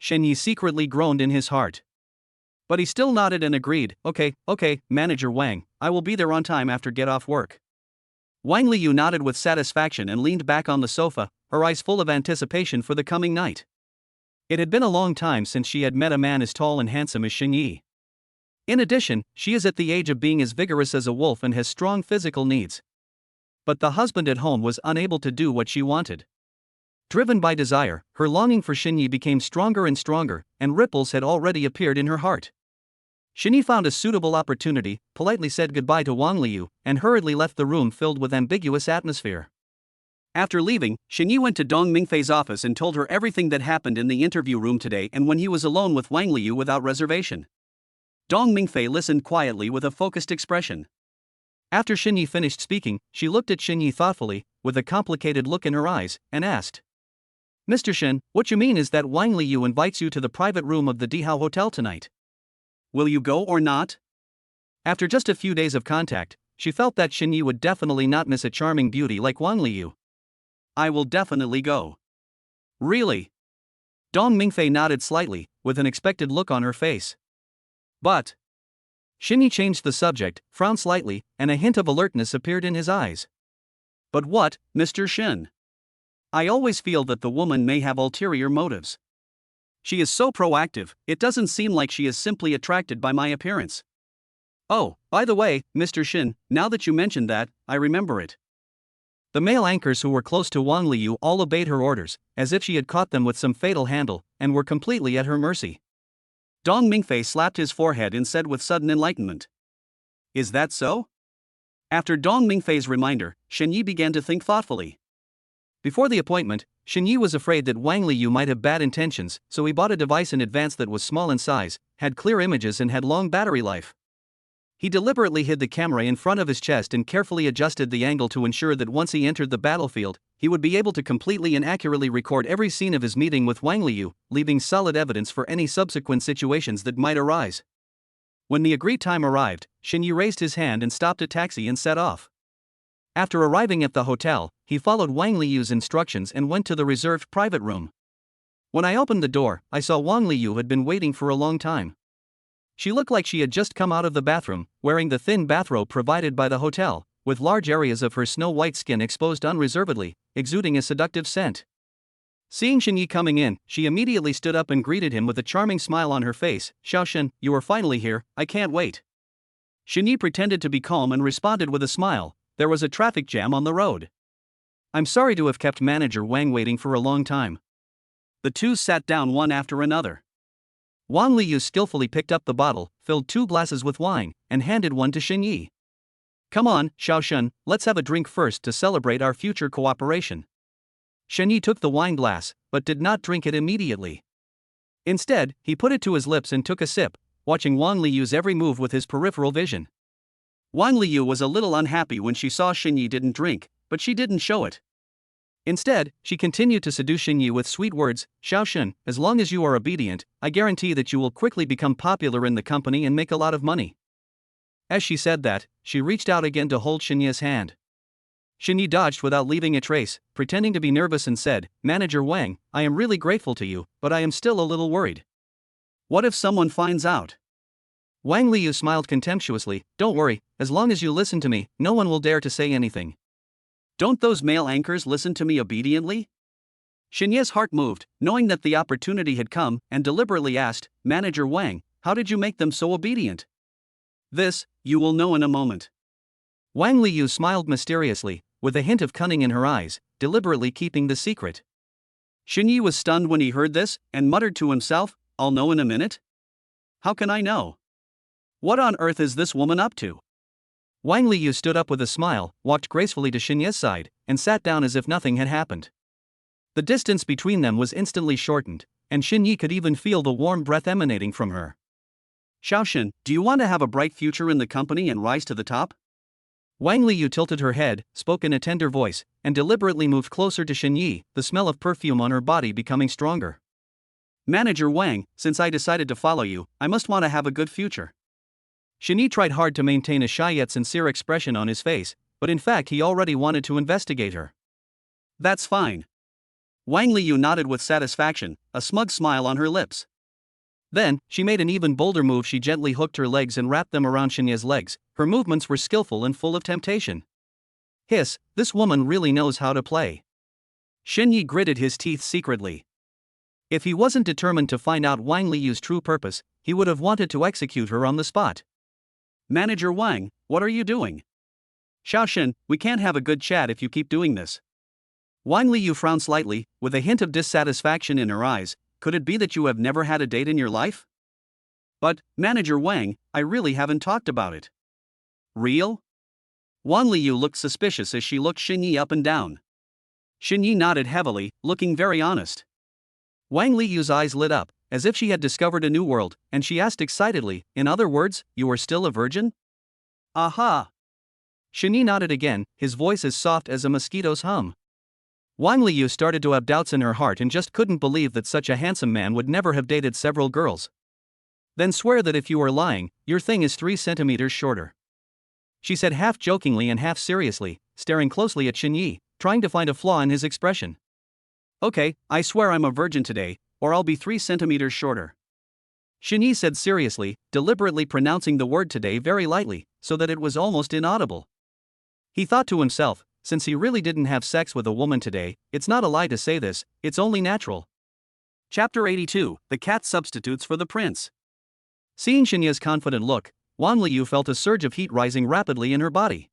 Xinyi secretly groaned in his heart. But he still nodded and agreed, okay, Manager Wang, I will be there on time after get off work. Wang Liu nodded with satisfaction and leaned back on the sofa, her eyes full of anticipation for the coming night. It had been a long time since she had met a man as tall and handsome as Xinyi. In addition, she is at the age of being as vigorous as a wolf and has strong physical needs. But the husband at home was unable to do what she wanted. Driven by desire, her longing for Xinyi became stronger and stronger, and ripples had already appeared in her heart. Xinyi found a suitable opportunity, politely said goodbye to Wang Liu, and hurriedly left the room filled with ambiguous atmosphere. After leaving, Xinyi went to Dong Mingfei's office and told her everything that happened in the interview room today and when he was alone with Wang Liu without reservation. Dong Mingfei listened quietly with a focused expression. After Xinyi finished speaking, she looked at Xinyi thoughtfully, with a complicated look in her eyes, and asked, Mr. Shin, what you mean is that Wang Liu invites you to the private room of the Dihao Hotel tonight. Will you go or not? After just a few days of contact, she felt that Xinyi would definitely not miss a charming beauty like Wang Liu. I will definitely go. Really? Dong Mingfei nodded slightly, with an expected look on her face. But Xinyi changed the subject, frowned slightly, and a hint of alertness appeared in his eyes. But what, Mr. Shin? I always feel that the woman may have ulterior motives. She is so proactive, it doesn't seem like she is simply attracted by my appearance. Oh, by the way, Mr. Shin, now that you mention that, I remember it. The male anchors who were close to Wang Liu all obeyed her orders, as if she had caught them with some fatal handle, and were completely at her mercy. Dong Mingfei slapped his forehead and said with sudden enlightenment. Is that so? After Dong Mingfei's reminder, Xinyi began to think thoughtfully. Before the appointment, Xinyi was afraid that Wang Liu might have bad intentions, so he bought a device in advance that was small in size, had clear images and had long battery life. He deliberately hid the camera in front of his chest and carefully adjusted the angle to ensure that once he entered the battlefield, he would be able to completely and accurately record every scene of his meeting with Wang Liu, leaving solid evidence for any subsequent situations that might arise. When the agreed time arrived, Xinyi raised his hand and stopped a taxi and set off. After arriving at the hotel, he followed Wang Liu's instructions and went to the reserved private room. When I opened the door, I saw Wang Liu had been waiting for a long time. She looked like she had just come out of the bathroom, wearing the thin bathrobe provided by the hotel, with large areas of her snow-white skin exposed unreservedly, exuding a seductive scent. Seeing Xinyi coming in, she immediately stood up and greeted him with a charming smile on her face. Xiaoshen, you are finally here, I can't wait. Xinyi pretended to be calm and responded with a smile. There was a traffic jam on the road. I'm sorry to have kept Manager Wang waiting for a long time. The two sat down one after another. Wang Liu skillfully picked up the bottle, filled 2 glasses with wine, and handed one to Xinyi. Come on, Xiaoshen, let's have a drink first to celebrate our future cooperation. Xinyi took the wine glass, but did not drink it immediately. Instead, he put it to his lips and took a sip, watching Wang Liu's every move with his peripheral vision. Wang Liu was a little unhappy when she saw Xinyi didn't drink, but she didn't show it. Instead, she continued to seduce Xinyi with sweet words. Xiaoshen, as long as you are obedient, I guarantee that you will quickly become popular in the company and make a lot of money. As she said that, she reached out again to hold Xinyi's hand. Xinyi dodged without leaving a trace, pretending to be nervous and said, Manager Wang, I am really grateful to you, but I am still a little worried. What if someone finds out? Wang Liu smiled contemptuously. Don't worry, as long as you listen to me, no one will dare to say anything. Don't those male anchors listen to me obediently? Xinyi's heart moved, knowing that the opportunity had come, and deliberately asked, Manager Wang, how did you make them so obedient? This, you will know in a moment. Wang Liu smiled mysteriously, with a hint of cunning in her eyes, deliberately keeping the secret. Xinyi was stunned when he heard this, and muttered to himself, I'll know in a minute? How can I know? What on earth is this woman up to? Wang Liu stood up with a smile, walked gracefully to Xinyi's side, and sat down as if nothing had happened. The distance between them was instantly shortened, and Xinyi could even feel the warm breath emanating from her. Xiaoshen, do you want to have a bright future in the company and rise to the top? Wang Liu tilted her head, spoke in a tender voice, and deliberately moved closer to Xinyi, the smell of perfume on her body becoming stronger. Manager Wang, since I decided to follow you, I must want to have a good future. Xinyi tried hard to maintain a shy yet sincere expression on his face, but in fact he already wanted to investigate her. That's fine. Wang Liu nodded with satisfaction, a smug smile on her lips. Then, she made an even bolder move. She gently hooked her legs and wrapped them around Xinyi's legs. Her movements were skillful and full of temptation. Hiss, this woman really knows how to play. Xinyi gritted his teeth secretly. If he wasn't determined to find out Wang Liu's true purpose, he would have wanted to execute her on the spot. Manager Wang, what are you doing? Xiaoshen, we can't have a good chat if you keep doing this. Wang Liu frowned slightly, with a hint of dissatisfaction in her eyes. Could it be that you have never had a date in your life? But, Manager Wang, I really haven't talked about it. Real? Wang Liu looked suspicious as she looked Xinyi up and down. Xinyi nodded heavily, looking very honest. Wang Liu's eyes lit up, as if she had discovered a new world, and she asked excitedly, in other words, you are still a virgin? Aha! Shini nodded again, his voice as soft as a mosquito's hum. Wang Liu started to have doubts in her heart and just couldn't believe that such a handsome man would never have dated several girls. Then swear that if you are lying, your thing is 3 centimeters shorter. She said half jokingly and half seriously, staring closely at Xinyi, trying to find a flaw in his expression. Okay, I swear I'm a virgin today, or I'll be 3 centimeters shorter. Xinyi said seriously, deliberately pronouncing the word today very lightly, so that it was almost inaudible. He thought to himself, since he really didn't have sex with a woman today, it's not a lie to say this, it's only natural. Chapter 82, The Cat Substitutes for the Prince. Seeing Xinya's confident look, Wang Liu felt a surge of heat rising rapidly in her body.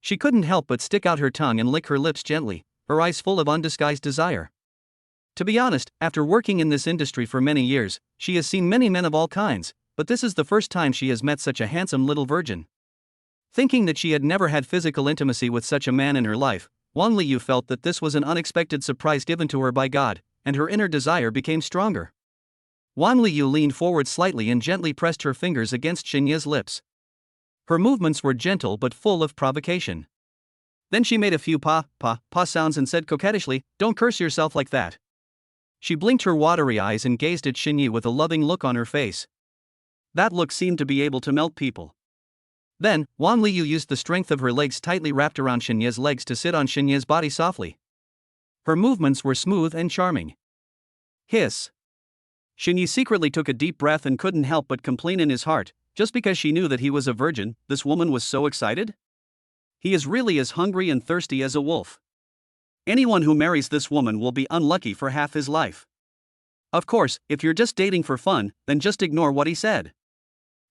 She couldn't help but stick out her tongue and lick her lips gently, her eyes full of undisguised desire. To be honest, after working in this industry for many years, she has seen many men of all kinds, but this is the first time she has met such a handsome little virgin. Thinking that she had never had physical intimacy with such a man in her life, Wang Liu felt that this was an unexpected surprise given to her by God, and her inner desire became stronger. Wang Liu leaned forward slightly and gently pressed her fingers against Xinya's lips. Her movements were gentle but full of provocation. Then she made a few pa sounds and said coquettishly, "Don't curse yourself like that." She blinked her watery eyes and gazed at Xinyi with a loving look on her face. That look seemed to be able to melt people. Then, Wang Liu used the strength of her legs tightly wrapped around Xinya's legs to sit on Xinya's body softly. Her movements were smooth and charming. Hiss. Xinyi secretly took a deep breath and couldn't help but complain in his heart, just because she knew that he was a virgin, this woman was so excited? He is really as hungry and thirsty as a wolf. Anyone who marries this woman will be unlucky for half his life. Of course, if you're just dating for fun, then just ignore what he said.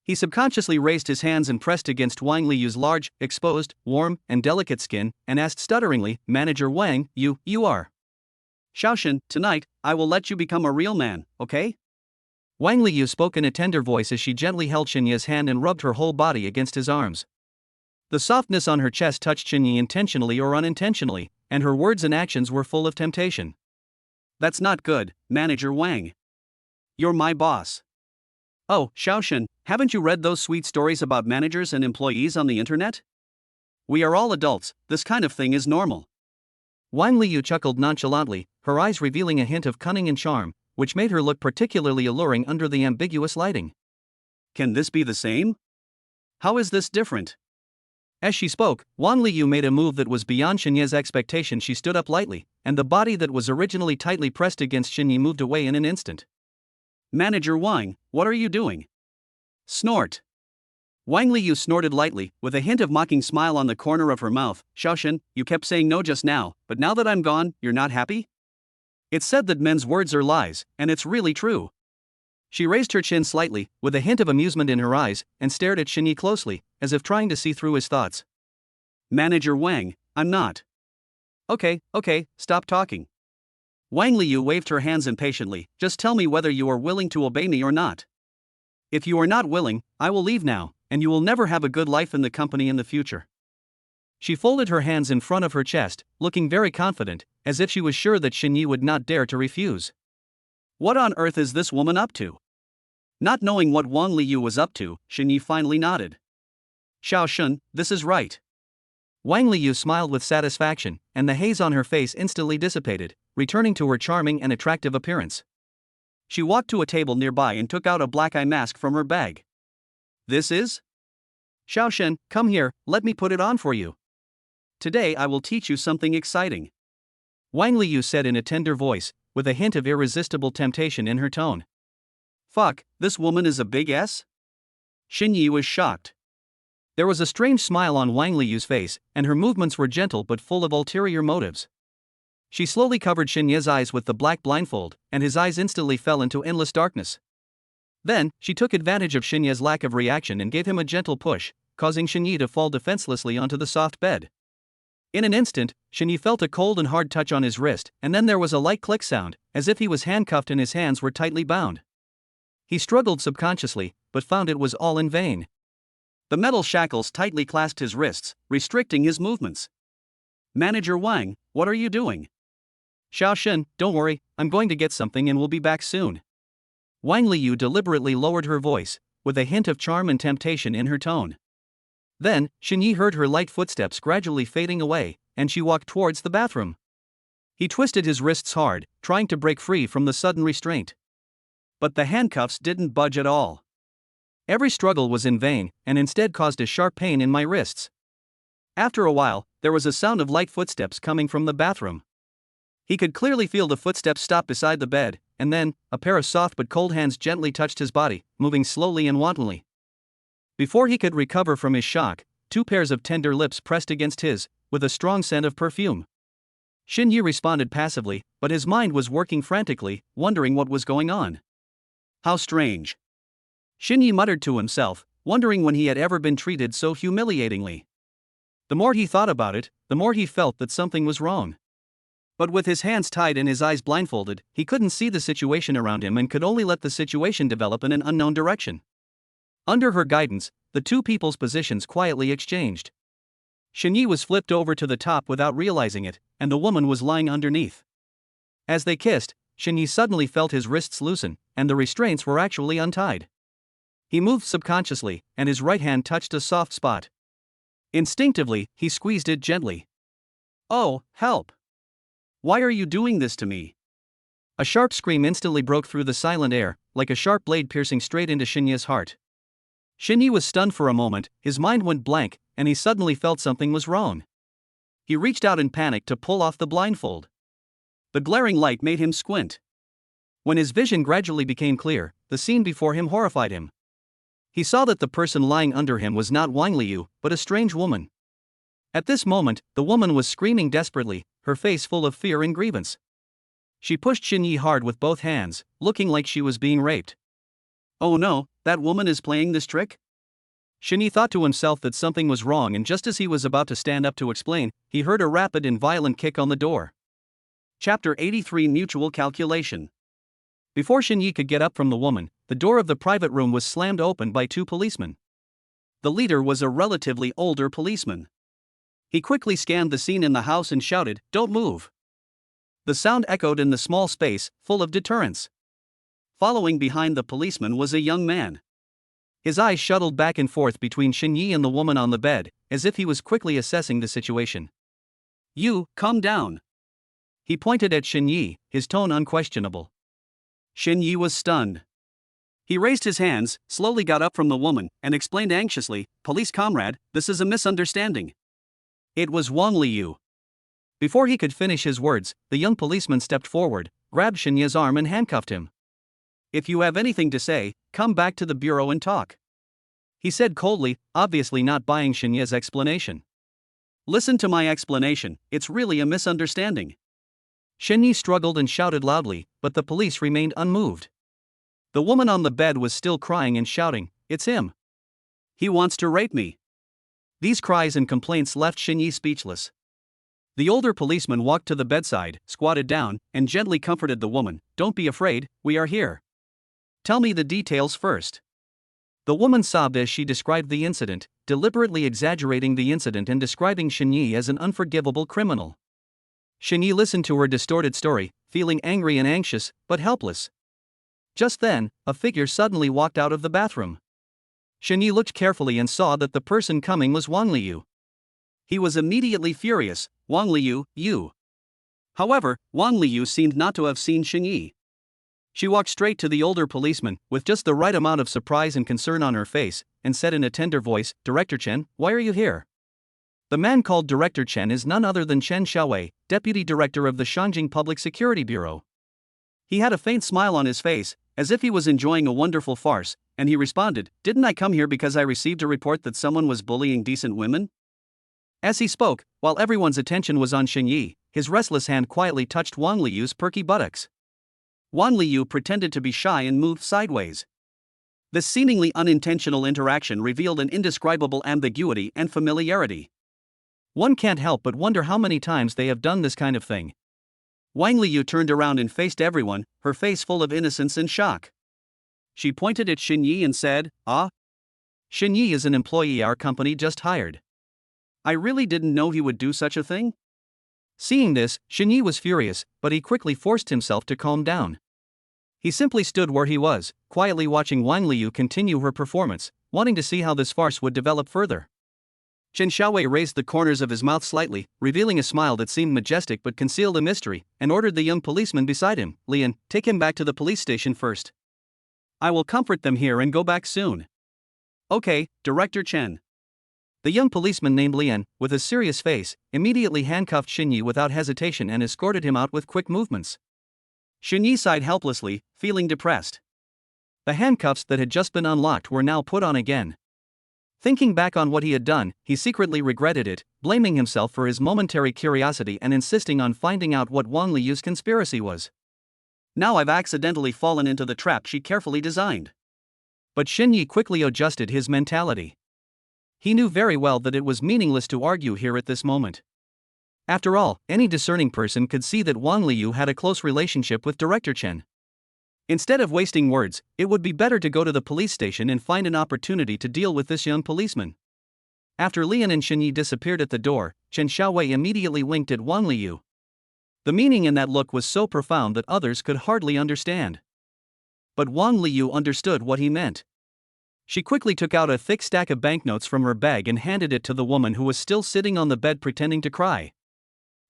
He subconsciously raised his hands and pressed against Wang Liu's large, exposed, warm, and delicate skin, and asked stutteringly, "Manager Wang, you are. Shaoshan, tonight, I will let you become a real man, okay?" Wang Liu spoke in a tender voice as she gently held Xinya's hand and rubbed her whole body against his arms. The softness on her chest touched Xinyi intentionally or unintentionally, and her words and actions were full of temptation. "That's not good, Manager Wang. You're my boss." "Oh, Shaoshan, haven't you read those sweet stories about managers and employees on the internet? We are all adults, this kind of thing is normal." Wang Liu chuckled nonchalantly, her eyes revealing a hint of cunning and charm, which made her look particularly alluring under the ambiguous lighting. "Can this be the same? How is this different?" As she spoke, Wang Liu made a move that was beyond Xinya's expectation. She stood up lightly, and the body that was originally tightly pressed against Xinyi moved away in an instant. "Manager Wang, what are you doing?" Snort. Wang Liu snorted lightly, with a hint of mocking smile on the corner of her mouth. "Shaoshan, you kept saying no just now, but now that I'm gone, you're not happy? It's said that men's words are lies, and it's really true." She raised her chin slightly, with a hint of amusement in her eyes, and stared at Xinyi closely, as if trying to see through his thoughts. "Manager Wang, I'm not." Okay, stop talking." Wang Liu waved her hands impatiently. "Just tell me whether you are willing to obey me or not. If you are not willing, I will leave now, and you will never have a good life in the company in the future." She folded her hands in front of her chest, looking very confident, as if she was sure that Xinyi would not dare to refuse. What on earth is this woman up to? Not knowing what Wang Liu was up to, Xinyi finally nodded. "Shaoshan, this is right." Wang Liu smiled with satisfaction, and the haze on her face instantly dissipated, returning to her charming and attractive appearance. She walked to a table nearby and took out a black eye mask from her bag. "This is? Shaoshan, come here, let me put it on for you. Today I will teach you something exciting," Wang Liu said in a tender voice, with a hint of irresistible temptation in her tone. Fuck, this woman is a big S? Xinyi was shocked. There was a strange smile on Wang Liu's face, and her movements were gentle but full of ulterior motives. She slowly covered Xinyi's eyes with the black blindfold, and his eyes instantly fell into endless darkness. Then, she took advantage of Xinyi's lack of reaction and gave him a gentle push, causing Xinyi to fall defenselessly onto the soft bed. In an instant, Xinyi felt a cold and hard touch on his wrist, and then there was a light click sound, as if he was handcuffed and his hands were tightly bound. He struggled subconsciously, but found it was all in vain. The metal shackles tightly clasped his wrists, restricting his movements. "Manager Wang, what are you doing?" "Shaoshan, don't worry, I'm going to get something and we'll be back soon." Wang Liu deliberately lowered her voice, with a hint of charm and temptation in her tone. Then, Xinyi heard her light footsteps gradually fading away, and she walked towards the bathroom. He twisted his wrists hard, trying to break free from the sudden restraint. But the handcuffs didn't budge at all. Every struggle was in vain, and instead caused a sharp pain in my wrists. After a while, there was a sound of light footsteps coming from the bathroom. He could clearly feel the footsteps stop beside the bed, and then, a pair of soft but cold hands gently touched his body, moving slowly and wantonly. Before he could recover from his shock, two pairs of tender lips pressed against his, with a strong scent of perfume. Xinyi responded passively, but his mind was working frantically, wondering what was going on. How strange. Xinyi muttered to himself, wondering when he had ever been treated so humiliatingly. The more he thought about it, the more he felt that something was wrong. But with his hands tied and his eyes blindfolded, he couldn't see the situation around him and could only let the situation develop in an unknown direction. Under her guidance, the two people's positions quietly exchanged. Xinyi was flipped over to the top without realizing it, and the woman was lying underneath. As they kissed, Xinyi suddenly felt his wrists loosen, and the restraints were actually untied. He moved subconsciously, and his right hand touched a soft spot. Instinctively, he squeezed it gently. "Oh, help! Why are you doing this to me?" A sharp scream instantly broke through the silent air, like a sharp blade piercing straight into Xinyi's heart. Xinyi was stunned for a moment, his mind went blank, and he suddenly felt something was wrong. He reached out in panic to pull off the blindfold. The glaring light made him squint. When his vision gradually became clear, the scene before him horrified him. He saw that the person lying under him was not Wang Liu, but a strange woman. At this moment, the woman was screaming desperately, her face full of fear and grievance. She pushed Xinyi hard with both hands, looking like she was being raped. Oh no, that woman is playing this trick? Xinyi thought to himself that something was wrong, and just as he was about to stand up to explain, he heard a rapid and violent kick on the door. Chapter 83 Mutual Calculation. Before Xinyi could get up from the woman, the door of the private room was slammed open by two policemen. The leader was a relatively older policeman. He quickly scanned the scene in the house and shouted, "Don't move!" The sound echoed in the small space, full of deterrence. Following behind the policeman was a young man. His eyes shuttled back and forth between Xinyi and the woman on the bed, as if he was quickly assessing the situation. "You, calm down." He pointed at Xinyi, his tone unquestionable. Xinyi was stunned. He raised his hands, slowly got up from the woman, and explained anxiously, "Police comrade, this is a misunderstanding." It was Wang Liu. Before he could finish his words, the young policeman stepped forward, grabbed Xinyi's arm and handcuffed him. "If you have anything to say, come back to the bureau and talk," he said coldly, obviously not buying Xinyi's explanation. "Listen to my explanation, it's really a misunderstanding." Xinyi struggled and shouted loudly, but the police remained unmoved. The woman on the bed was still crying and shouting, "It's him. He wants to rape me." These cries and complaints left Xinyi speechless. The older policeman walked to the bedside, squatted down, and gently comforted the woman, "Don't be afraid, we are here. Tell me the details first." The woman sobbed as she described the incident, deliberately exaggerating the incident and describing Xinyi as an unforgivable criminal. Xinyi listened to her distorted story, feeling angry and anxious, but helpless. Just then, a figure suddenly walked out of the bathroom. Xinyi looked carefully and saw that the person coming was Wang Liu. He was immediately furious. "Wang Liu, you." However, Wang Liu seemed not to have seen Xinyi. She walked straight to the older policeman, with just the right amount of surprise and concern on her face, and said in a tender voice, "Director Chen, why are you here?" The man called Director Chen is none other than Chen Xiaowei, Deputy Director of the Shanjing Public Security Bureau. He had a faint smile on his face, as if he was enjoying a wonderful farce, and he responded, "Didn't I come here because I received a report that someone was bullying decent women?" As he spoke, while everyone's attention was on Xinyi, his restless hand quietly touched Wang Liu's perky buttocks. Wang Liu pretended to be shy and moved sideways. This seemingly unintentional interaction revealed an indescribable ambiguity and familiarity. One can't help but wonder how many times they have done this kind of thing. Wang Liu turned around and faced everyone, her face full of innocence and shock. She pointed at Xinyi and said, "Ah? Xinyi is an employee our company just hired. I really didn't know he would do such a thing." Seeing this, Xinyi was furious, but he quickly forced himself to calm down. He simply stood where he was, quietly watching Wang Liu continue her performance, wanting to see how this farce would develop further. Chen Xiaowei raised the corners of his mouth slightly, revealing a smile that seemed majestic but concealed a mystery, and ordered the young policeman beside him, Lian, take him back to the police station first. I will comfort them here and go back soon. Okay, Director Chen. The young policeman named Lian, with a serious face, immediately handcuffed Xinyi without hesitation and escorted him out with quick movements. Xinyi sighed helplessly, feeling depressed. The handcuffs that had just been unlocked were now put on again. Thinking back on what he had done, he secretly regretted it, blaming himself for his momentary curiosity and insisting on finding out what Wang Liyu's conspiracy was. Now I've accidentally fallen into the trap she carefully designed. But Xinyi quickly adjusted his mentality. He knew very well that it was meaningless to argue here at this moment. After all, any discerning person could see that Wang Liyu had a close relationship with Director Chen. Instead of wasting words, it would be better to go to the police station and find an opportunity to deal with this young policeman. After Lian and Xinyi disappeared at the door, Chen Xiaowei immediately winked at Wang Liyu. The meaning in that look was so profound that others could hardly understand. But Wang Liyu understood what he meant. She quickly took out a thick stack of banknotes from her bag and handed it to the woman who was still sitting on the bed pretending to cry.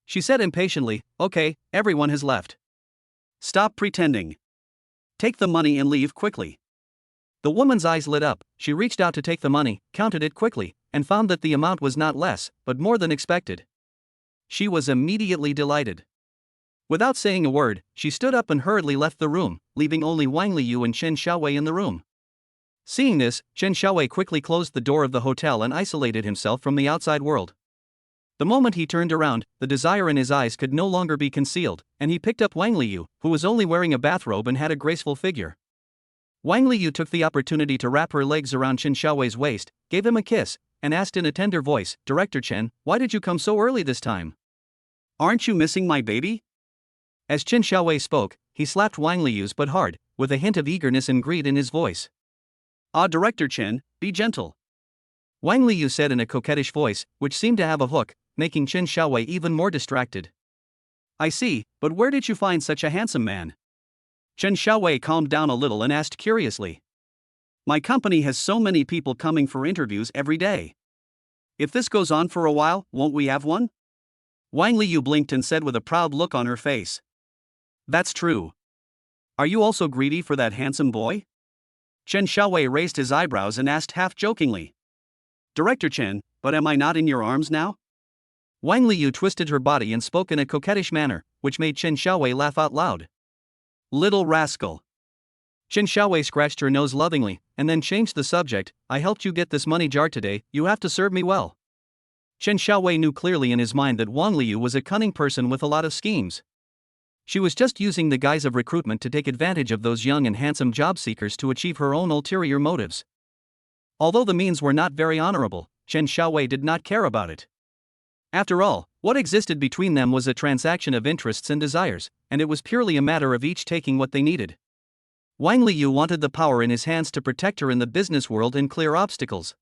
She said impatiently, "Okay, everyone has left. Stop pretending. Take the money and leave quickly." The woman's eyes lit up. She reached out to take the money, counted it quickly, and found that the amount was not less, but more than expected. She was immediately delighted. Without saying a word, she stood up and hurriedly left the room, leaving only Wang Liyu and Chen Xiaowei in the room. Seeing this, Chen Xiaowei quickly closed the door of the hotel and isolated himself from the outside world. The moment he turned around, the desire in his eyes could no longer be concealed, and he picked up Wang Liyu, who was only wearing a bathrobe and had a graceful figure. Wang Liyu took the opportunity to wrap her legs around Chen Xiaowei's waist, gave him a kiss, and asked in a tender voice, "Director Chen, why did you come so early this time? Aren't you missing my baby?" As Chen Xiaowei spoke, he slapped Wang Liyu's butt hard, with a hint of eagerness and greed in his voice. "Ah, Director Chen, be gentle," Wang Liyu said in a coquettish voice, which seemed to have a hook, making Chen Xiaowei even more distracted. "I see, but where did you find such a handsome man?" Chen Xiaowei calmed down a little and asked curiously. "My company has so many people coming for interviews every day. If this goes on for a while, won't we have one?" Wang Liyu blinked and said with a proud look on her face. "That's true. Are you also greedy for that handsome boy?" Chen Xiaowei raised his eyebrows and asked half-jokingly. "Director Chen, but am I not in your arms now?" Wang Liyu twisted her body and spoke in a coquettish manner, which made Chen Xiaowei laugh out loud. "Little rascal." Chen Xiaowei scratched her nose lovingly, and then changed the subject. "I helped you get this money jar today, you have to serve me well." Chen Xiaowei knew clearly in his mind that Wang Liyu was a cunning person with a lot of schemes. She was just using the guise of recruitment to take advantage of those young and handsome job seekers to achieve her own ulterior motives. Although the means were not very honorable, Chen Xiaowei did not care about it. After all, what existed between them was a transaction of interests and desires, and it was purely a matter of each taking what they needed. Wang Liyu wanted the power in his hands to protect her in the business world and clear obstacles.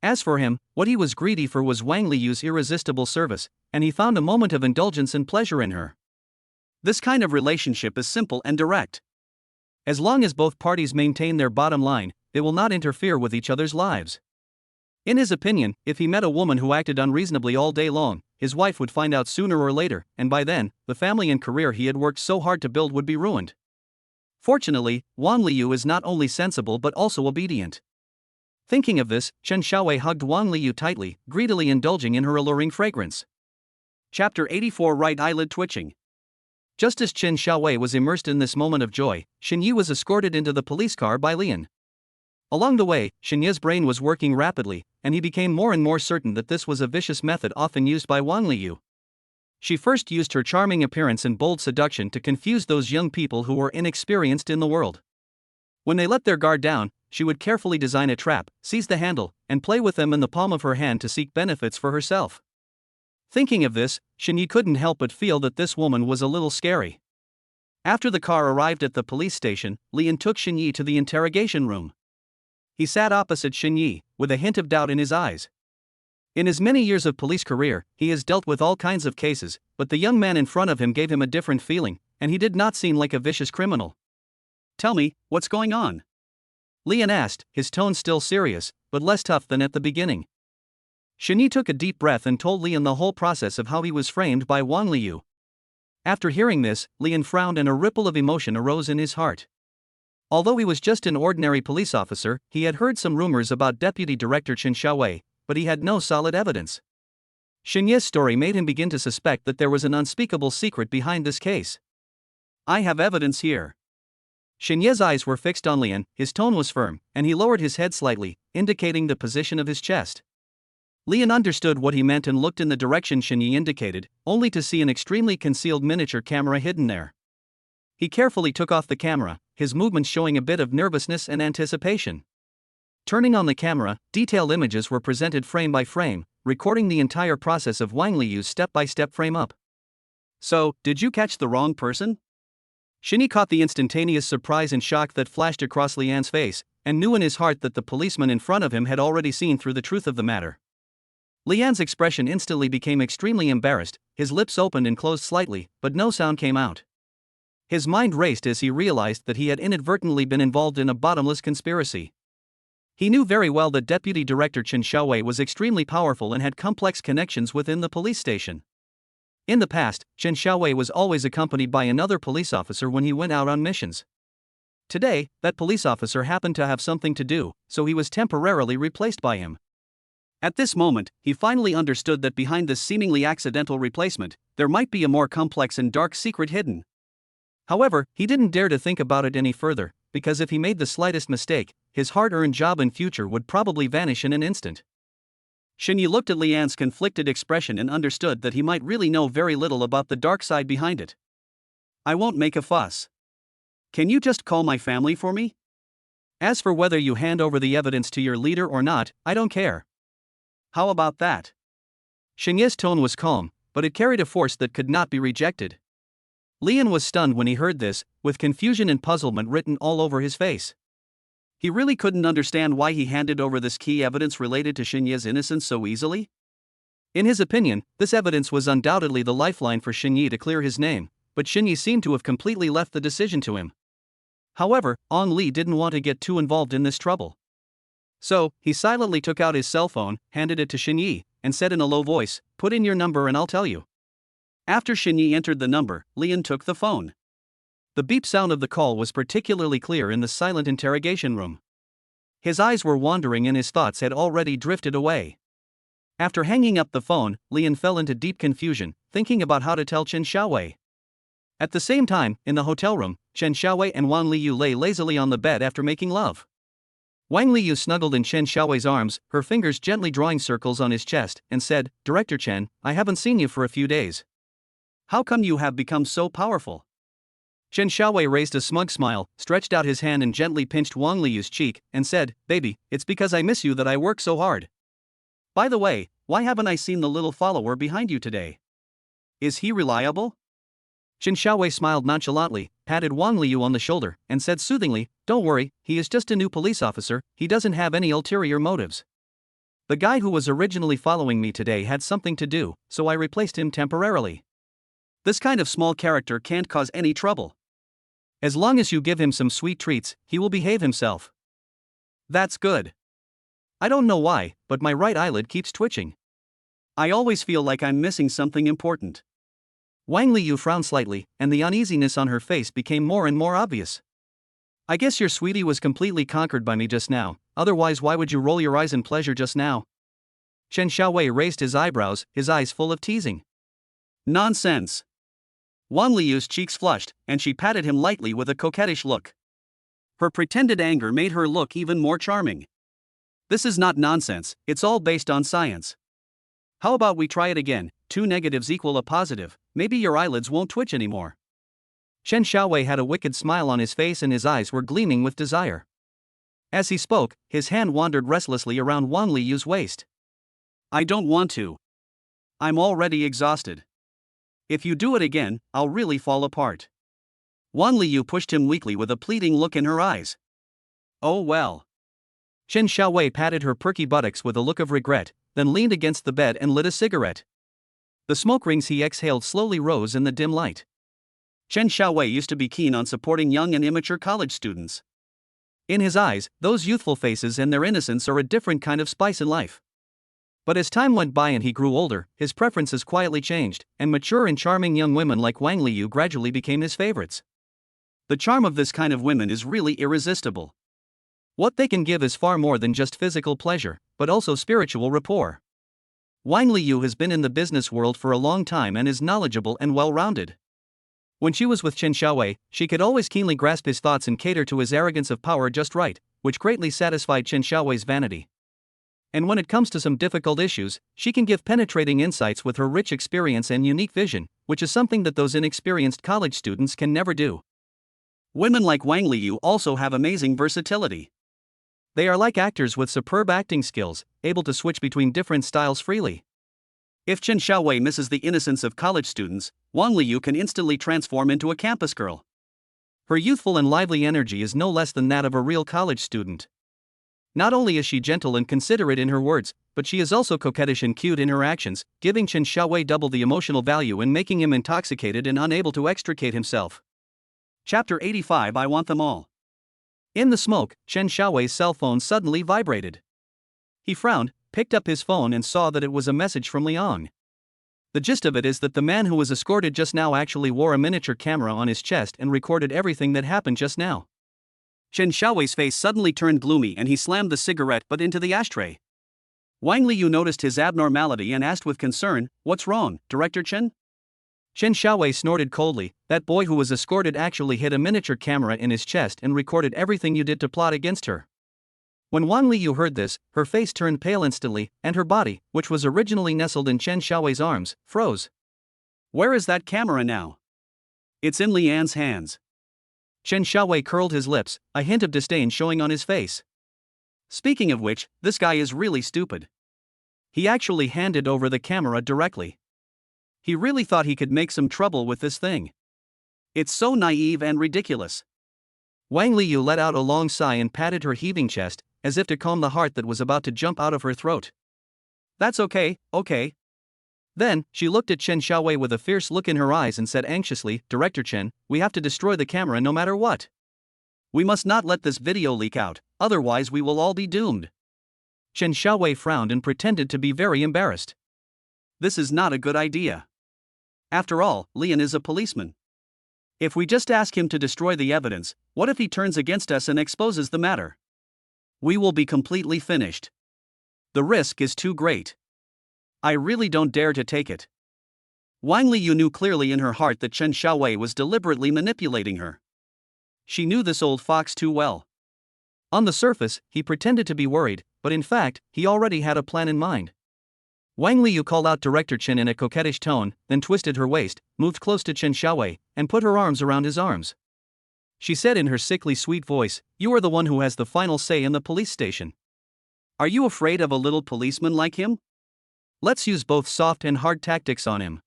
As for him, what he was greedy for was Wang Liyu's irresistible service, and he found a moment of indulgence and pleasure in her. This kind of relationship is simple and direct. As long as both parties maintain their bottom line, they will not interfere with each other's lives. In his opinion, if he met a woman who acted unreasonably all day long, his wife would find out sooner or later, and by then, the family and career he had worked so hard to build would be ruined. Fortunately, Wang Liyu is not only sensible but also obedient. Thinking of this, Chen Xiaowei hugged Wang Liyu tightly, greedily indulging in her alluring fragrance. Chapter 84 Right eyelid twitching. Just as Chen Xiaowei was immersed in this moment of joy, Xinyi was escorted into the police car by Lian. Along the way, Xinyi's brain was working rapidly, and he became more and more certain that this was a vicious method often used by Wang Liyu. She first used her charming appearance and bold seduction to confuse those young people who were inexperienced in the world. When they let their guard down, she would carefully design a trap, seize the handle, and play with them in the palm of her hand to seek benefits for herself. Thinking of this, Xinyi couldn't help but feel that this woman was a little scary. After the car arrived at the police station, Lian took Xinyi to the interrogation room. He sat opposite Xinyi, with a hint of doubt in his eyes. In his many years of police career, he has dealt with all kinds of cases, but the young man in front of him gave him a different feeling, and he did not seem like a vicious criminal. "Tell me, what's going on?" Lian asked, his tone still serious, but less tough than at the beginning. Shini took a deep breath and told Lian the whole process of how he was framed by Wang Liu. After hearing this, Lian frowned and a ripple of emotion arose in his heart. Although he was just an ordinary police officer, he had heard some rumors about Deputy Director Chen Xiaowei, but he had no solid evidence. Xinye's story made him begin to suspect that there was an unspeakable secret behind this case. I have evidence here. Xinye's eyes were fixed on Lian, his tone was firm, and he lowered his head slightly, indicating the position of his chest. Lian understood what he meant and looked in the direction Xinye indicated, only to see an extremely concealed miniature camera hidden there. He carefully took off the camera, his movements showing a bit of nervousness and anticipation. Turning on the camera, detailed images were presented frame by frame, recording the entire process of Wang Liu's step-by-step frame-up. So, did you catch the wrong person? Shini caught the instantaneous surprise and shock that flashed across Lian's face, and knew in his heart that the policeman in front of him had already seen through the truth of the matter. Lian's expression instantly became extremely embarrassed, his lips opened and closed slightly, but no sound came out. His mind raced as he realized that he had inadvertently been involved in a bottomless conspiracy. He knew very well that Deputy Director Chen Xiaowei was extremely powerful and had complex connections within the police station. In the past, Chen Xiaowei was always accompanied by another police officer when he went out on missions. Today, that police officer happened to have something to do, so he was temporarily replaced by him. At this moment, he finally understood that behind this seemingly accidental replacement, there might be a more complex and dark secret hidden. However, he didn't dare to think about it any further, because if he made the slightest mistake, his hard-earned job and future would probably vanish in an instant. Xinye looked at Lian's conflicted expression and understood that he might really know very little about the dark side behind it. I won't make a fuss. Can you just call my family for me? As for whether you hand over the evidence to your leader or not, I don't care. How about that? Xinye's tone was calm, but it carried a force that could not be rejected. Lian was stunned when he heard this, with confusion and puzzlement written all over his face. He really couldn't understand why he handed over this key evidence related to Xinye's innocence so easily. In his opinion, this evidence was undoubtedly the lifeline for Xinye to clear his name, but Xinye seemed to have completely left the decision to him. However, On Li didn't want to get too involved in this trouble. So, he silently took out his cell phone, handed it to Xinye, and said in a low voice, "Put in your number and I'll tell you." After Xinye entered the number, Lian took the phone. The beep sound of the call was particularly clear in the silent interrogation room. His eyes were wandering and his thoughts had already drifted away. After hanging up the phone, Lian fell into deep confusion, thinking about how to tell Chen Xiaowei. At the same time, in the hotel room, Chen Xiaowei and Wang Liu lay lazily on the bed after making love. Wang Liu snuggled in Chen Xiaowei's arms, her fingers gently drawing circles on his chest, and said, "Director Chen, I haven't seen you for a few days. How come you have become so powerful?" Chen Xiaowei raised a smug smile, stretched out his hand and gently pinched Wang Liu's cheek, and said, "Baby, it's because I miss you that I work so hard. By the way, why haven't I seen the little follower behind you today? Is he reliable?" Chen Xiaowei smiled nonchalantly, patted Wang Liu on the shoulder, and said soothingly, "Don't worry, he is just a new police officer, he doesn't have any ulterior motives. The guy who was originally following me today had something to do, so I replaced him temporarily. This kind of small character can't cause any trouble. As long as you give him some sweet treats, he will behave himself." "That's good. I don't know why, but my right eyelid keeps twitching. I always feel like I'm missing something important." Wang Liu frowned slightly, and the uneasiness on her face became more and more obvious. "I guess your sweetie was completely conquered by me just now, otherwise why would you roll your eyes in pleasure just now?" Chen Xiaowei raised his eyebrows, his eyes full of teasing. "Nonsense." Wang Liu's cheeks flushed, and she patted him lightly with a coquettish look. Her pretended anger made her look even more charming. "This is not nonsense, it's all based on science. How about we try it again? 2 negatives equal a positive, maybe your eyelids won't twitch anymore." Chen Xiaowei had a wicked smile on his face and his eyes were gleaming with desire. As he spoke, his hand wandered restlessly around Wang Liu's waist. "I don't want to. I'm already exhausted. If you do it again, I'll really fall apart." Wang Liu pushed him weakly with a pleading look in her eyes. "Oh well." Chen Xiaowei patted her perky buttocks with a look of regret, then leaned against the bed and lit a cigarette. The smoke rings he exhaled slowly rose in the dim light. Chen Xiaowei used to be keen on supporting young and immature college students. In his eyes, those youthful faces and their innocence are a different kind of spice in life. But as time went by and he grew older, his preferences quietly changed, and mature and charming young women like Wang Liu gradually became his favorites. The charm of this kind of women is really irresistible. What they can give is far more than just physical pleasure, but also spiritual rapport. Wang Liu has been in the business world for a long time and is knowledgeable and well-rounded. When she was with Chen Xiaowei, she could always keenly grasp his thoughts and cater to his arrogance of power just right, which greatly satisfied Chen Xiaowei's vanity. And when it comes to some difficult issues, she can give penetrating insights with her rich experience and unique vision, which is something that those inexperienced college students can never do. Women like Wang Liu also have amazing versatility. They are like actors with superb acting skills, able to switch between different styles freely. If Chen Xiaowei misses the innocence of college students, Wang Liu can instantly transform into a campus girl. Her youthful and lively energy is no less than that of a real college student. Not only is she gentle and considerate in her words, but she is also coquettish and cute in her actions, giving Chen Xiaowei double the emotional value and making him intoxicated and unable to extricate himself. Chapter 85 I Want Them All. In the smoke, Chen Xiaowei's cell phone suddenly vibrated. He frowned, picked up his phone and saw that it was a message from Liang. The gist of it is that the man who was escorted just now actually wore a miniature camera on his chest and recorded everything that happened just now. Chen Xiaowei's face suddenly turned gloomy and he slammed the cigarette butt into the ashtray. Wang Liu noticed his abnormality and asked with concern, "What's wrong, Director Chen?" Chen Xiaowei snorted coldly, "That boy who was escorted actually hid a miniature camera in his chest and recorded everything you did to plot against her." When Wang Liu heard this, her face turned pale instantly, and her body, which was originally nestled in Chen Xiaowei's arms, froze. "Where is that camera now?" "It's in Lian's hands." Chen Xiaowei curled his lips, a hint of disdain showing on his face. Speaking of which, this guy is really stupid. He actually handed over the camera directly. He really thought he could make some trouble with this thing. It's so naive and ridiculous. Wang Liu let out a long sigh and patted her heaving chest, as if to calm the heart that was about to jump out of her throat. "That's okay." Then, she looked at Chen Xiaowei with a fierce look in her eyes and said anxiously, "Director Chen, we have to destroy the camera no matter what. We must not let this video leak out, otherwise we will all be doomed." Chen Xiaowei frowned and pretended to be very embarrassed. "This is not a good idea. After all, Lian is a policeman. If we just ask him to destroy the evidence, what if he turns against us and exposes the matter? We will be completely finished. The risk is too great. I really don't dare to take it." Wang Liu knew clearly in her heart that Chen Xiaowei was deliberately manipulating her. She knew this old fox too well. On the surface, he pretended to be worried, but in fact, he already had a plan in mind. Wang Liu called out Director Chen in a coquettish tone, then twisted her waist, moved close to Chen Xiaowei, and put her arms around his arms. She said in her sickly sweet voice, "You are the one who has the final say in the police station. Are you afraid of a little policeman like him? Let's use both soft and hard tactics on him.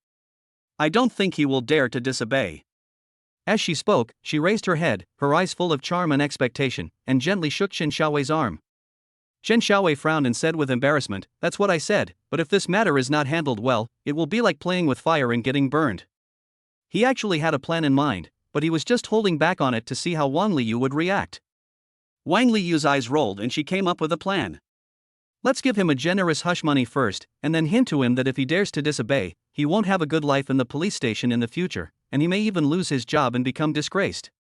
I don't think he will dare to disobey." As she spoke, she raised her head, her eyes full of charm and expectation, and gently shook Chen Xiaowei's arm. Chen Xiaowei frowned and said with embarrassment, "That's what I said, but if this matter is not handled well, it will be like playing with fire and getting burned." He actually had a plan in mind, but he was just holding back on it to see how Wang Liu would react. Wang Liu's eyes rolled and she came up with a plan. "Let's give him a generous hush money first, and then hint to him that if he dares to disobey, he won't have a good life in the police station in the future, and he may even lose his job and become disgraced.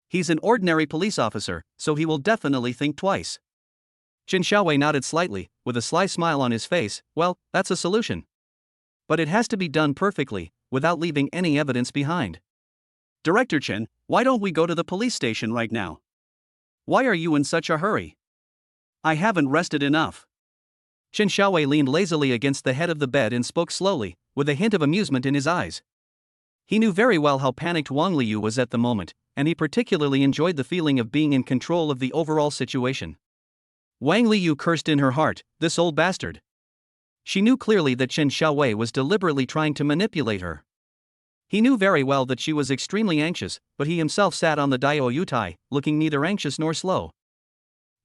He's an ordinary police officer, so he will definitely think twice." Chen Xiaowei nodded slightly, with a sly smile on his face. "Well, that's a solution. But it has to be done perfectly, without leaving any evidence behind. Director Chen, why don't we go to the police station right now? Why are you in such a hurry? I haven't rested enough." Chen Xiaowei leaned lazily against the head of the bed and spoke slowly, with a hint of amusement in his eyes. He knew very well how panicked Wang Liu was at the moment, and he particularly enjoyed the feeling of being in control of the overall situation. Wang Liu cursed in her heart, "This old bastard." She knew clearly that Chen Xiaowei was deliberately trying to manipulate her. He knew very well that she was extremely anxious, but he himself sat on the Dao Yutai, looking neither anxious nor slow.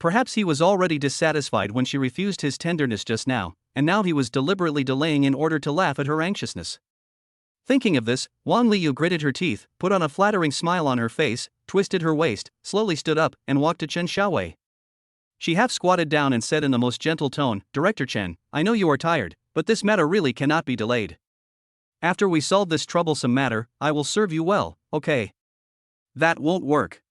Perhaps he was already dissatisfied when she refused his tenderness just now, and now he was deliberately delaying in order to laugh at her anxiousness. Thinking of this, Wang Liu gritted her teeth, put on a flattering smile on her face, twisted her waist, slowly stood up, and walked to Chen Xiaowei. She half squatted down and said in the most gentle tone, "Director Chen, I know you are tired, but this matter really cannot be delayed. After we solve this troublesome matter, I will serve you well, okay?" "That won't work."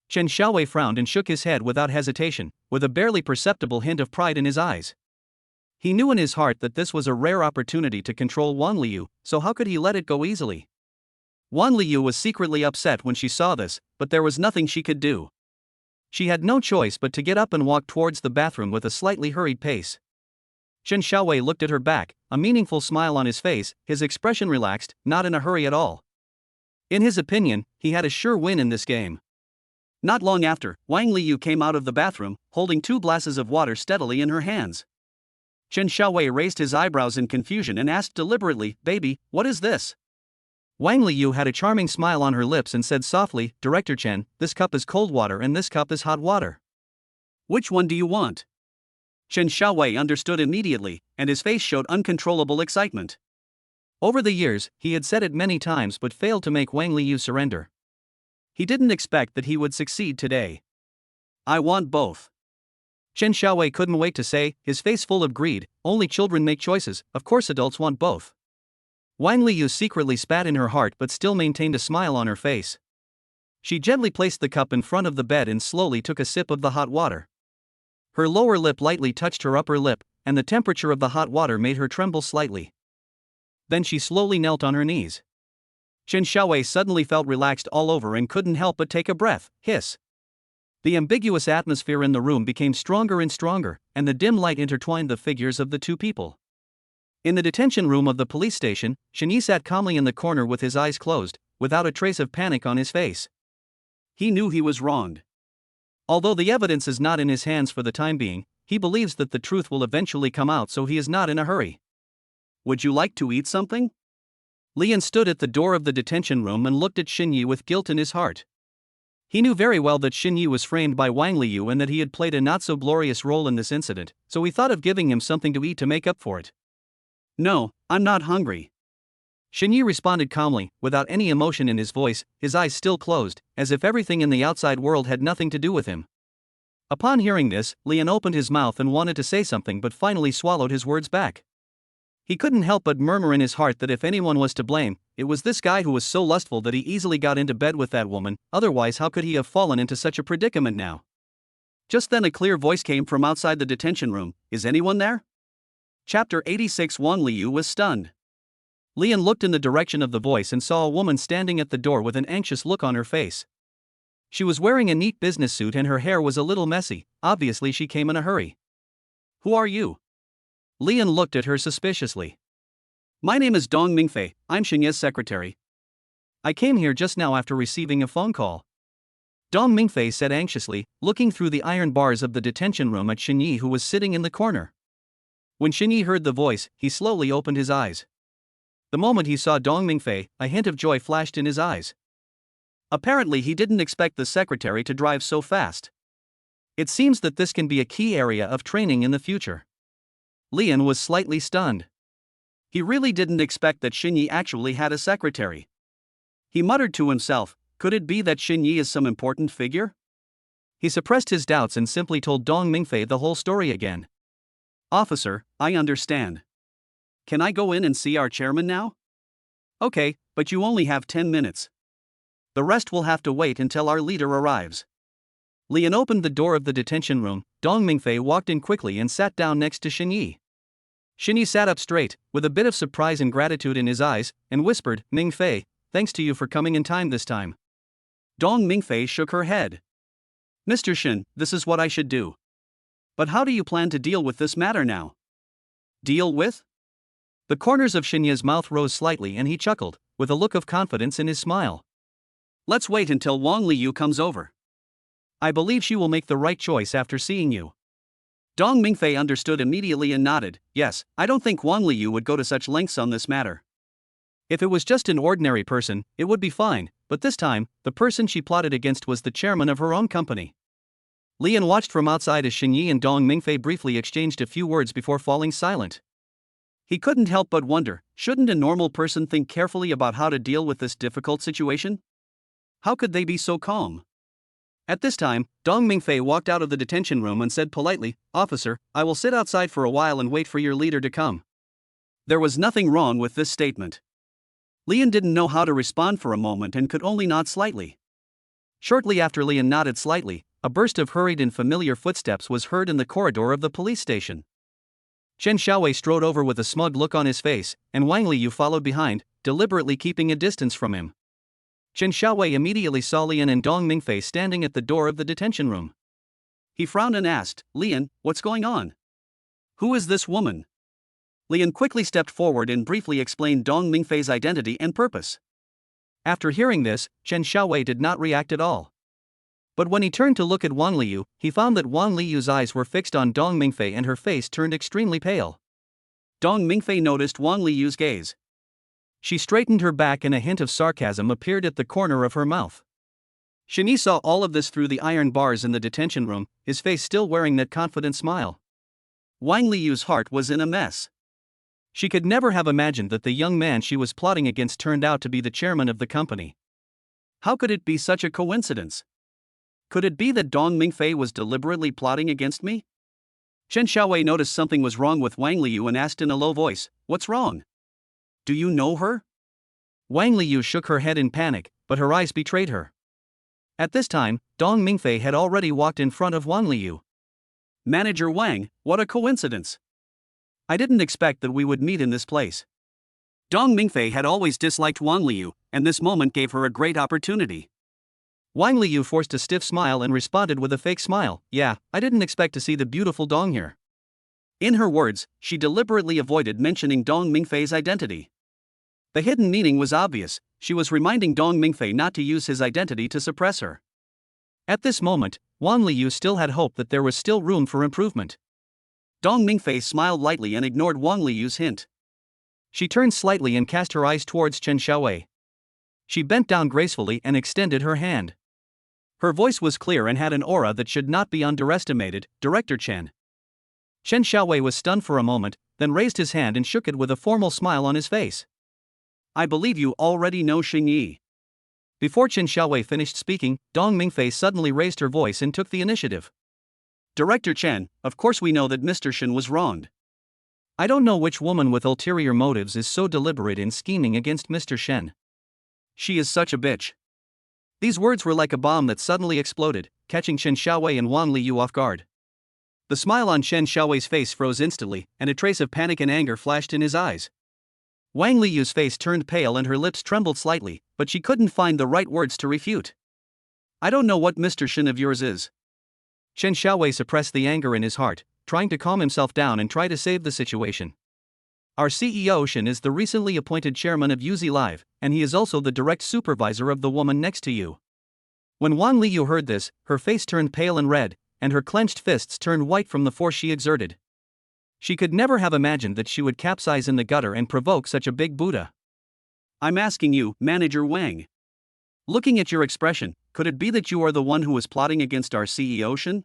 Chen Xiaowei frowned and shook his head without hesitation, with a barely perceptible hint of pride in his eyes. He knew in his heart that this was a rare opportunity to control Wang Liu, so how could he let it go easily? Wang Liu was secretly upset when she saw this, but there was nothing she could do. She had no choice but to get up and walk towards the bathroom with a slightly hurried pace. Chen Xiaowei looked at her back, a meaningful smile on his face, his expression relaxed, not in a hurry at all. In his opinion, he had a sure win in this game. Not long after, Wang Liu came out of the bathroom, holding 2 glasses of water steadily in her hands. Chen Xiaowei raised his eyebrows in confusion and asked deliberately, "Baby, what is this?" Wang Liu had a charming smile on her lips and said softly, "Director Chen, this cup is cold water and this cup is hot water. Which one do you want?" Chen Xiaowei understood immediately, and his face showed uncontrollable excitement. Over the years, he had said it many times but failed to make Wang Liu surrender. He didn't expect that he would succeed today. "I want both." Chen Xiaowei couldn't wait to say, his face full of greed, "Only children make choices, of course adults want both." Wang Liu secretly spat in her heart but still maintained a smile on her face. She gently placed the cup in front of the bed and slowly took a sip of the hot water. Her lower lip lightly touched her upper lip, and the temperature of the hot water made her tremble slightly. Then she slowly knelt on her knees. Chen Xiaowei suddenly felt relaxed all over and couldn't help but take a breath, hiss. The ambiguous atmosphere in the room became stronger and stronger, and the dim light intertwined the figures of the 2 people. In the detention room of the police station, Shini sat calmly in the corner with his eyes closed, without a trace of panic on his face. He knew he was wronged. Although the evidence is not in his hands for the time being, he believes that the truth will eventually come out, so he is not in a hurry. "Would you like to eat something?" Lian stood at the door of the detention room and looked at Xinyi with guilt in his heart. He knew very well that Xinyi was framed by Wang Liu and that he had played a not-so-glorious role in this incident, so he thought of giving him something to eat to make up for it. "No, I'm not hungry." Xinyi responded calmly, without any emotion in his voice, his eyes still closed, as if everything in the outside world had nothing to do with him. Upon hearing this, Lian opened his mouth and wanted to say something but finally swallowed his words back. He couldn't help but murmur in his heart that if anyone was to blame, it was this guy who was so lustful that he easily got into bed with that woman, otherwise how could he have fallen into such a predicament now? Just then a clear voice came from outside the detention room, "Is anyone there?" Chapter 86. Wang Liu was stunned. Lian looked in the direction of the voice and saw a woman standing at the door with an anxious look on her face. She was wearing a neat business suit and her hair was a little messy, obviously she came in a hurry. "Who are you?" Lian looked at her suspiciously. "My name is Dong Mingfei, I'm Xinye's secretary. I came here just now after receiving a phone call." Dong Mingfei said anxiously, looking through the iron bars of the detention room at Xinyi, who was sitting in the corner. When Xinyi heard the voice, he slowly opened his eyes. The moment he saw Dong Mingfei, a hint of joy flashed in his eyes. Apparently he didn't expect the secretary to drive so fast. It seems that this can be a key area of training in the future. Lian was slightly stunned. He really didn't expect that Xinyi actually had a secretary. He muttered to himself, could it be that Xinyi is some important figure? He suppressed his doubts and simply told Dong Mingfei the whole story again. "Officer, I understand. Can I go in and see our chairman now?" "Okay, but you only have 10 minutes. The rest will have to wait until our leader arrives." Lian opened the door of the detention room. Dong Mingfei walked in quickly and sat down next to Xinyi. Xinyi sat up straight, with a bit of surprise and gratitude in his eyes, and whispered, "Mingfei, thanks to you for coming in time this time." Dong Mingfei shook her head. "Mr. Shin, this is what I should do. But how do you plan to deal with this matter now?" "Deal with?" The corners of Xinye's mouth rose slightly and he chuckled, with a look of confidence in his smile. "Let's wait until Wang Liu comes over. I believe she will make the right choice after seeing you." Dong Mingfei understood immediately and nodded, "Yes, I don't think Wang Liu would go to such lengths on this matter. If it was just an ordinary person, it would be fine, but this time, the person she plotted against was the chairman of her own company." Lian watched from outside as Xinyi and Dong Mingfei briefly exchanged a few words before falling silent. He couldn't help but wonder, shouldn't a normal person think carefully about how to deal with this difficult situation? How could they be so calm? At this time, Dong Mingfei walked out of the detention room and said politely, "Officer, I will sit outside for a while and wait for your leader to come." There was nothing wrong with this statement. Lian didn't know how to respond for a moment and could only nod slightly. Shortly after Lian nodded slightly, a burst of hurried and familiar footsteps was heard in the corridor of the police station. Chen Xiaowei strode over with a smug look on his face, and Wang Liyu followed behind, deliberately keeping a distance from him. Chen Xiaowei immediately saw Lian and Dong Mingfei standing at the door of the detention room. He frowned and asked, "Lian, what's going on? Who is this woman?" Lian quickly stepped forward and briefly explained Dong Mingfei's identity and purpose. After hearing this, Chen Xiaowei did not react at all. But when he turned to look at Wang Liyu, he found that Wang Liyu's eyes were fixed on Dong Mingfei and her face turned extremely pale. Dong Mingfei noticed Wang Liyu's gaze. She straightened her back and a hint of sarcasm appeared at the corner of her mouth. Shini saw all of this through the iron bars in the detention room, his face still wearing that confident smile. Wang Liyu's heart was in a mess. She could never have imagined that the young man she was plotting against turned out to be the chairman of the company. How could it be such a coincidence? Could it be that Dong Mingfei was deliberately plotting against me? Chen Xiaowei noticed something was wrong with Wang Liyu and asked in a low voice, "What's wrong? Do you know her?" Wang Liyu shook her head in panic, but her eyes betrayed her. At this time, Dong Mingfei had already walked in front of Wang Liyu. "Manager Wang, what a coincidence! I didn't expect that we would meet in this place." Dong Mingfei had always disliked Wang Liyu, and this moment gave her a great opportunity. Wang Liyu forced a stiff smile and responded with a fake smile, "Yeah, I didn't expect to see the beautiful Dong here." In her words, she deliberately avoided mentioning Dong Mingfei's identity. The hidden meaning was obvious, she was reminding Dong Mingfei not to use his identity to suppress her. At this moment, Wang Liyu still had hope that there was still room for improvement. Dong Mingfei smiled lightly and ignored Wang Liyu's hint. She turned slightly and cast her eyes towards Chen Xiaowei. She bent down gracefully and extended her hand. Her voice was clear and had an aura that should not be underestimated, "Director Chen." Chen Xiaowei was stunned for a moment, then raised his hand and shook it with a formal smile on his face. "I believe you already know Xing Yi." Before Chen Xiaowei finished speaking, Dong Mingfei suddenly raised her voice and took the initiative. "Director Chen, of course we know that Mr. Shen was wronged. I don't know which woman with ulterior motives is so deliberate in scheming against Mr. Shen. She is such a bitch." These words were like a bomb that suddenly exploded, catching Chen Xiaowei and Wang Liyu off guard. The smile on Chen Xiaowei's face froze instantly, and a trace of panic and anger flashed in his eyes. Wang Liyu's face turned pale and her lips trembled slightly, but she couldn't find the right words to refute. "I don't know what Mr. Shen of yours is." Chen Xiaowei suppressed the anger in his heart, trying to calm himself down and try to save the situation. "Our CEO Shen is the recently appointed chairman of Yuzi Live, and he is also the direct supervisor of the woman next to you." When Wang Liyu heard this, her face turned pale and red, and her clenched fists turned white from the force she exerted. She could never have imagined that she would capsize in the gutter and provoke such a big Buddha. "I'm asking you, Manager Wang. Looking at your expression, could it be that you are the one who was plotting against our CEO Shen?"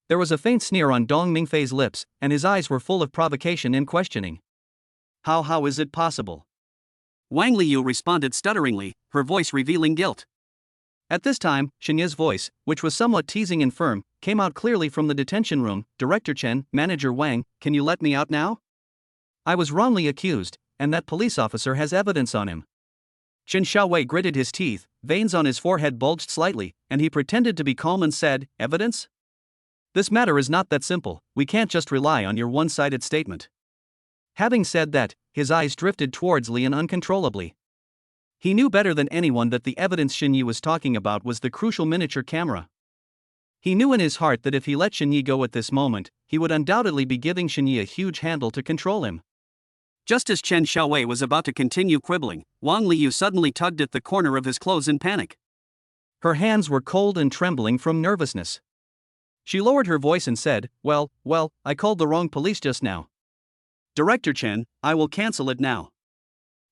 There was a faint sneer on Dong Mingfei's lips, and his eyes were full of provocation and questioning. How is it possible?" Wang Liyu responded stutteringly, her voice revealing guilt. At this time, Shenya's voice, which was somewhat teasing and firm, came out clearly from the detention room. "Director Chen, Manager Wang, can you let me out now? I was wrongly accused, and that police officer has evidence on him." Chen Xiaowei gritted his teeth, veins on his forehead bulged slightly, and he pretended to be calm and said, "Evidence? This matter is not that simple, we can't just rely on your one-sided statement." Having said that, his eyes drifted towards Lian uncontrollably. He knew better than anyone that the evidence Xing Yi was talking about was the crucial miniature camera. He knew in his heart that if he let Xing Yi go at this moment, he would undoubtedly be giving Xing Yi a huge handle to control him. Just as Chen Xiaowei was about to continue quibbling, Wang Liyu suddenly tugged at the corner of his clothes in panic. Her hands were cold and trembling from nervousness. She lowered her voice and said, well, I called the wrong police just now. Director Chen, I will cancel it now."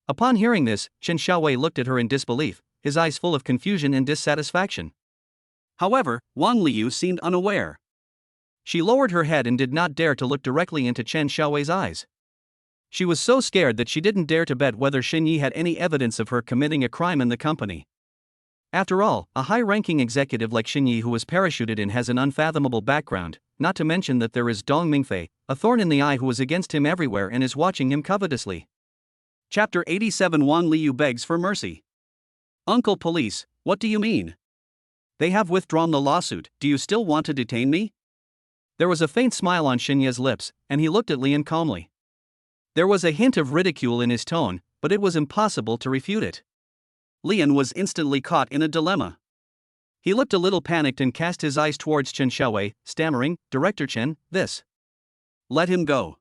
Upon hearing this, Chen Xiaowei looked at her in disbelief, his eyes full of confusion and dissatisfaction. However, Wang Liyu seemed unaware. She lowered her head and did not dare to look directly into Chen Xiaowei's eyes. She was so scared that she didn't dare to bet whether Xing Yi had any evidence of her committing a crime in the company. After all, a high-ranking executive like Xinyi who was parachuted in has an unfathomable background, not to mention that there is Dong Mingfei, a thorn in the eye who is against him everywhere and is watching him covetously. Chapter 87 Wang Liu begs for mercy. Uncle Police, what do you mean? They have withdrawn the lawsuit, do you still want to detain me? There was a faint smile on Xinye's lips, and he looked at Lian calmly. There was a hint of ridicule in his tone, but it was impossible to refute it. Lian was instantly caught in a dilemma. He looked a little panicked and cast his eyes towards Chen Xiaowei, stammering, Director Chen, this. Let him go.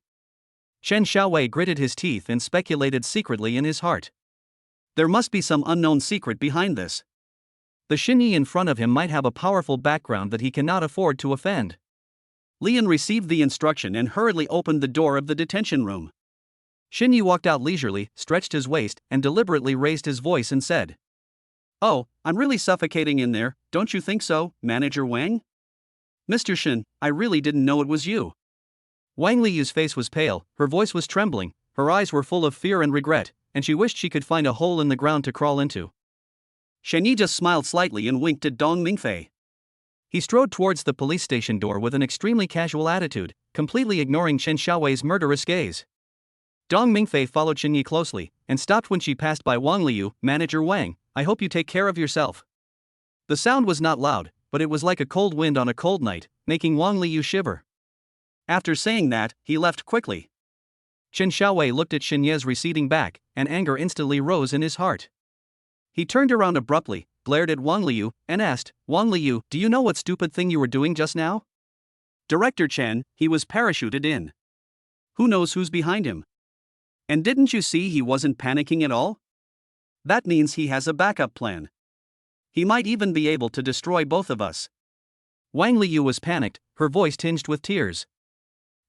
Chen Xiaowei gritted his teeth and speculated secretly in his heart. There must be some unknown secret behind this. The Xinyi in front of him might have a powerful background that he cannot afford to offend. Lian received the instruction and hurriedly opened the door of the detention room. Xinyi walked out leisurely, stretched his waist, and deliberately raised his voice and said, Oh, I'm really suffocating in there, don't you think so, Manager Wang? Mr. Shin, I really didn't know it was you. Wang Liyu's face was pale, her voice was trembling, her eyes were full of fear and regret, and she wished she could find a hole in the ground to crawl into. Xinyi just smiled slightly and winked at Dong Mingfei. He strode towards the police station door with an extremely casual attitude, completely ignoring Chen Xiaowei's murderous gaze. Dong Mingfei followed Xinyi closely, and stopped when she passed by Wang Liu. Manager Wang, I hope you take care of yourself. The sound was not loud, but it was like a cold wind on a cold night, making Wang Liu shiver. After saying that, he left quickly. Chen Xiaowei looked at Xinye's receding back, and anger instantly rose in his heart. He turned around abruptly, glared at Wang Liu, and asked, Wang Liu, do you know what stupid thing you were doing just now? Director Chen, he was parachuted in. Who knows who's behind him? And didn't you see he wasn't panicking at all? That means he has a backup plan. He might even be able to destroy both of us. Wang Liu was panicked, her voice tinged with tears.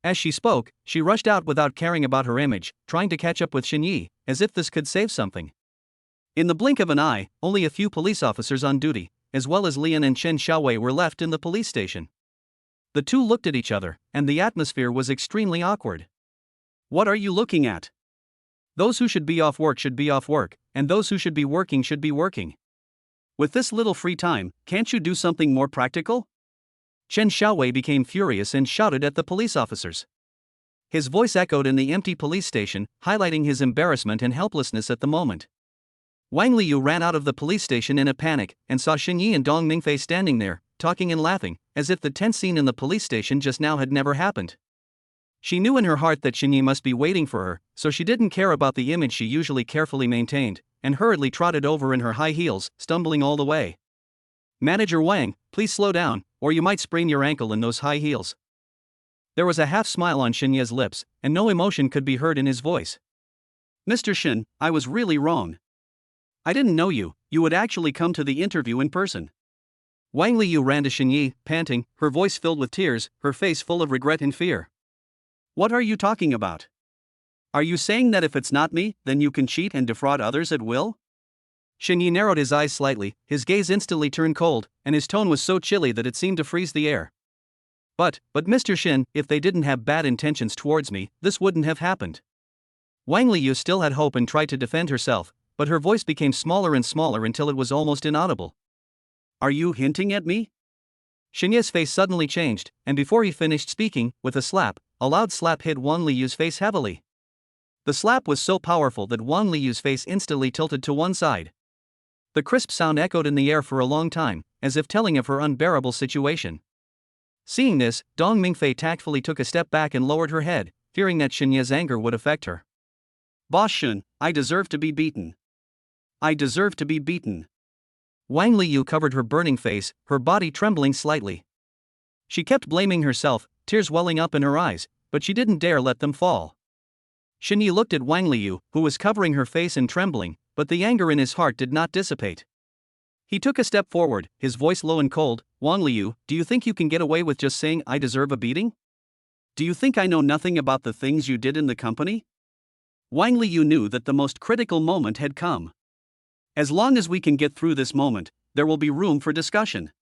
As she spoke, she rushed out without caring about her image, trying to catch up with Xinyi, as if this could save something. In the blink of an eye, only a few police officers on duty, as well as Lian and Chen Xiaowei, were left in the police station. The two looked at each other, and the atmosphere was extremely awkward. What are you looking at? Those who should be off work should be off work, and those who should be working should be working. With this little free time, can't you do something more practical? Chen Xiaowei became furious and shouted at the police officers. His voice echoed in the empty police station, highlighting his embarrassment and helplessness at the moment. Wang Liu ran out of the police station in a panic, and saw Xinyi and Dong Mingfei standing there, talking and laughing, as if the tense scene in the police station just now had never happened. She knew in her heart that Xinyi must be waiting for her, so she didn't care about the image she usually carefully maintained, and hurriedly trotted over in her high heels, stumbling all the way. Manager Wang, please slow down, or you might sprain your ankle in those high heels. There was a half smile on Xinye's lips, and no emotion could be heard in his voice. Mr. Shin, I was really wrong. I didn't know you would actually come to the interview in person. Wang Liu ran to Xinyi, panting, her voice filled with tears, her face full of regret and fear. What are you talking about? Are you saying that if it's not me, then you can cheat and defraud others at will? Xinyi narrowed his eyes slightly, his gaze instantly turned cold, and his tone was so chilly that it seemed to freeze the air. But Mr. Shin, if they didn't have bad intentions towards me, this wouldn't have happened. Wang Liu still had hope and tried to defend herself, but her voice became smaller and smaller until it was almost inaudible. Are you hinting at me? Xinye's face suddenly changed, and before he finished speaking, with a loud slap hit Wang Liu's face heavily. The slap was so powerful that Wang Liu's face instantly tilted to one side. The crisp sound echoed in the air for a long time, as if telling of her unbearable situation. Seeing this, Dong Mingfei tactfully took a step back and lowered her head, fearing that Xinye's anger would affect her. Boss Shun, I deserve to be beaten. I deserve to be beaten. Wang Liu covered her burning face, her body trembling slightly. She kept blaming herself, tears welling up in her eyes, but she didn't dare let them fall. Xinyi looked at Wang Liu, who was covering her face and trembling, but the anger in his heart did not dissipate. He took a step forward, his voice low and cold. Wang Liu, do you think you can get away with just saying I deserve a beating? Do you think I know nothing about the things you did in the company? Wang Liu knew that the most critical moment had come. As long as we can get through this moment, there will be room for discussion.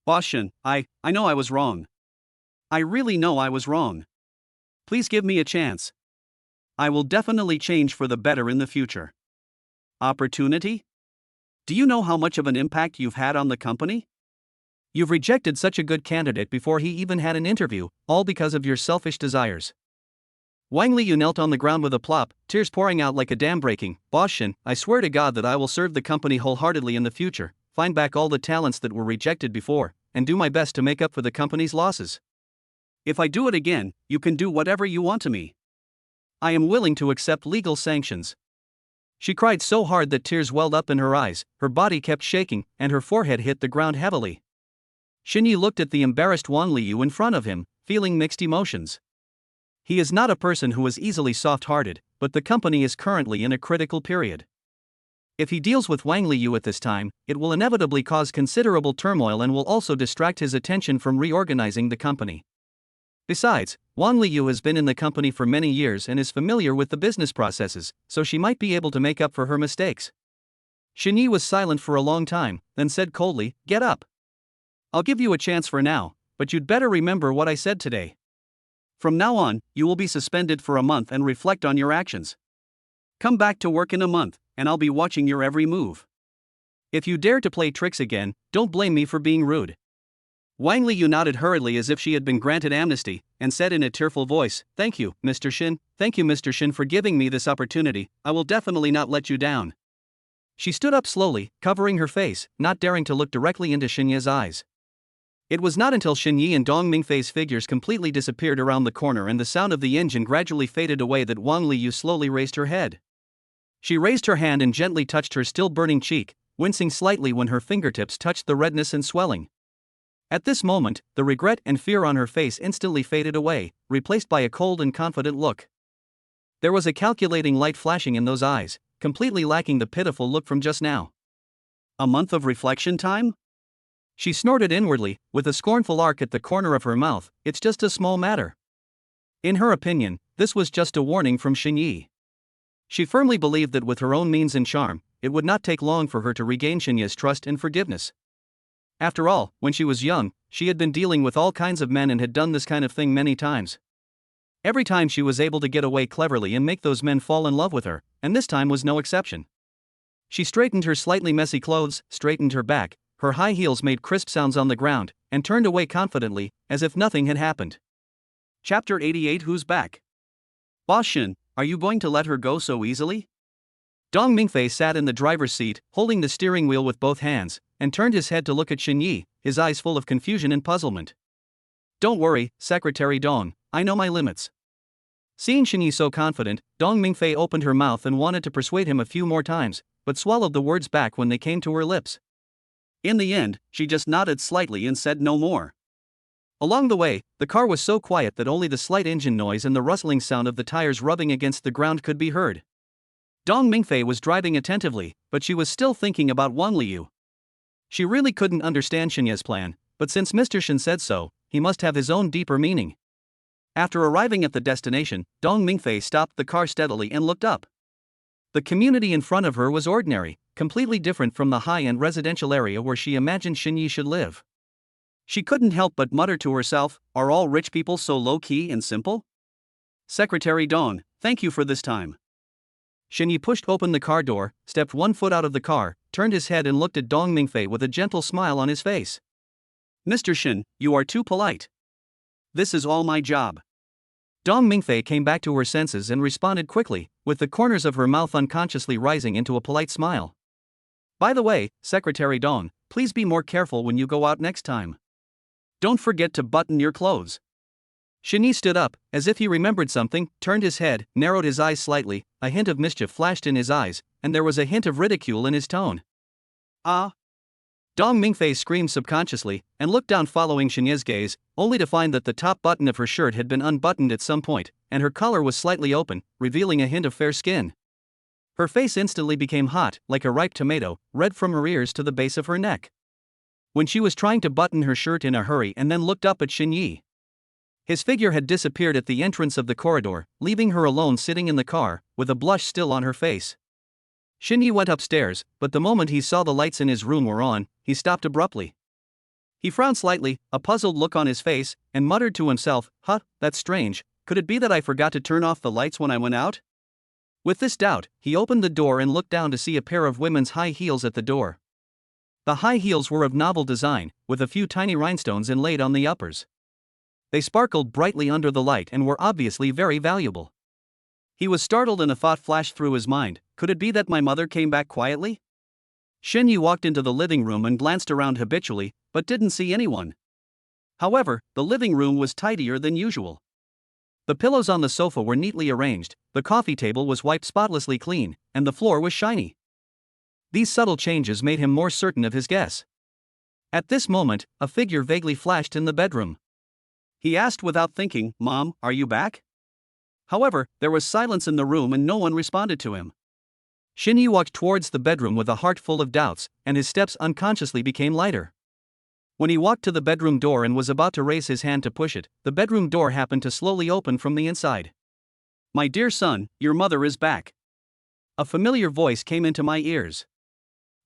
Boss Shun, I know I was wrong. I really know I was wrong. Please give me a chance. I will definitely change for the better in the future. Opportunity? Do you know how much of an impact you've had on the company? You've rejected such a good candidate before he even had an interview, all because of your selfish desires. Wang Liyu knelt on the ground with a plop, tears pouring out like a dam breaking. Boss Shin, I swear to God that I will serve the company wholeheartedly in the future, find back all the talents that were rejected before, and do my best to make up for the company's losses. If I do it again, you can do whatever you want to me. I am willing to accept legal sanctions. She cried so hard that tears welled up in her eyes, her body kept shaking, and her forehead hit the ground heavily. Xinyi looked at the embarrassed Wang Liyu in front of him, feeling mixed emotions. He is not a person who is easily soft-hearted, but the company is currently in a critical period. If he deals with Wang Liyu at this time, it will inevitably cause considerable turmoil and will also distract his attention from reorganizing the company. Besides, Wang Liyu has been in the company for many years and is familiar with the business processes, so she might be able to make up for her mistakes. Xinyi was silent for a long time, then said coldly, "Get up. I'll give you a chance for now, but you'd better remember what I said today. From now on, you will be suspended for a month and reflect on your actions. Come back to work in a month, and I'll be watching your every move. If you dare to play tricks again, don't blame me for being rude." Wang Liyu nodded hurriedly as if she had been granted amnesty, and said in a tearful voice, "Thank you, Mr. Shin, thank you Mr. Shin for giving me this opportunity, I will definitely not let you down." She stood up slowly, covering her face, not daring to look directly into Xinye's eyes. It was not until Xinyi and Dong Mingfei's figures completely disappeared around the corner and the sound of the engine gradually faded away that Wang Liyu slowly raised her head. She raised her hand and gently touched her still burning cheek, wincing slightly when her fingertips touched the redness and swelling. At this moment, the regret and fear on her face instantly faded away, replaced by a cold and confident look. There was a calculating light flashing in those eyes, completely lacking the pitiful look from just now. A month of reflection time? She snorted inwardly, with a scornful arc at the corner of her mouth. It's just a small matter. In her opinion, this was just a warning from Xinyi. She firmly believed that with her own means and charm, it would not take long for her to regain Xinyi's trust and forgiveness. After all, when she was young, she had been dealing with all kinds of men and had done this kind of thing many times. Every time she was able to get away cleverly and make those men fall in love with her, and this time was no exception. She straightened her slightly messy clothes, straightened her back, her high heels made crisp sounds on the ground, and turned away confidently, as if nothing had happened. Chapter 88. Who's back? Boss Shin, are you going to let her go so easily? Dong Mingfei sat in the driver's seat, holding the steering wheel with both hands, and turned his head to look at Xinyi, his eyes full of confusion and puzzlement. Don't worry, Secretary Dong, I know my limits. Seeing Xinyi so confident, Dong Mingfei opened her mouth and wanted to persuade him a few more times, but swallowed the words back when they came to her lips. In the end, she just nodded slightly and said no more. Along the way, the car was so quiet that only the slight engine noise and the rustling sound of the tires rubbing against the ground could be heard. Dong Mingfei was driving attentively, but she was still thinking about Wang Liyu. She really couldn't understand Xinye's plan, but since Mr. Shin said so, he must have his own deeper meaning. After arriving at the destination, Dong Mingfei stopped the car steadily and looked up. The community in front of her was ordinary, completely different from the high-end residential area where she imagined Xinyi should live. She couldn't help but mutter to herself, are all rich people so low-key and simple? Secretary Dong, thank you for this time. Xinyi pushed open the car door, stepped one foot out of the car, turned his head and looked at Dong Mingfei with a gentle smile on his face. Mr. Shin, you are too polite. This is all my job. Dong Mingfei came back to her senses and responded quickly, with the corners of her mouth unconsciously rising into a polite smile. By the way, Secretary Dong, please be more careful when you go out next time. Don't forget to button your clothes. Xinyi stood up, as if he remembered something, turned his head, narrowed his eyes slightly, a hint of mischief flashed in his eyes, and there was a hint of ridicule in his tone. Ah! Dong Mingfei screamed subconsciously, and looked down following Xinyi's gaze, only to find that the top button of her shirt had been unbuttoned at some point, and her collar was slightly open, revealing a hint of fair skin. Her face instantly became hot, like a ripe tomato, red from her ears to the base of her neck. When she was trying to button her shirt in a hurry and then looked up at Xinyi. His figure had disappeared at the entrance of the corridor, leaving her alone sitting in the car, with a blush still on her face. Xinyi went upstairs, but the moment he saw the lights in his room were on, he stopped abruptly. He frowned slightly, a puzzled look on his face, and muttered to himself, "Huh, that's strange, could it be that I forgot to turn off the lights when I went out?" With this doubt, he opened the door and looked down to see a pair of women's high heels at the door. The high heels were of novel design, with a few tiny rhinestones inlaid on the uppers. They sparkled brightly under the light and were obviously very valuable. He was startled and a thought flashed through his mind: could it be that my mother came back quietly? Xinyi walked into the living room and glanced around habitually, but didn't see anyone. However, the living room was tidier than usual. The pillows on the sofa were neatly arranged, the coffee table was wiped spotlessly clean, and the floor was shiny. These subtle changes made him more certain of his guess. At this moment, a figure vaguely flashed in the bedroom. He asked without thinking, "Mom, are you back?" However, there was silence in the room and no one responded to him. Xinyi walked towards the bedroom with a heart full of doubts, and his steps unconsciously became lighter. When he walked to the bedroom door and was about to raise his hand to push it, the bedroom door happened to slowly open from the inside. "My dear son, your mother is back." A familiar voice came into my ears.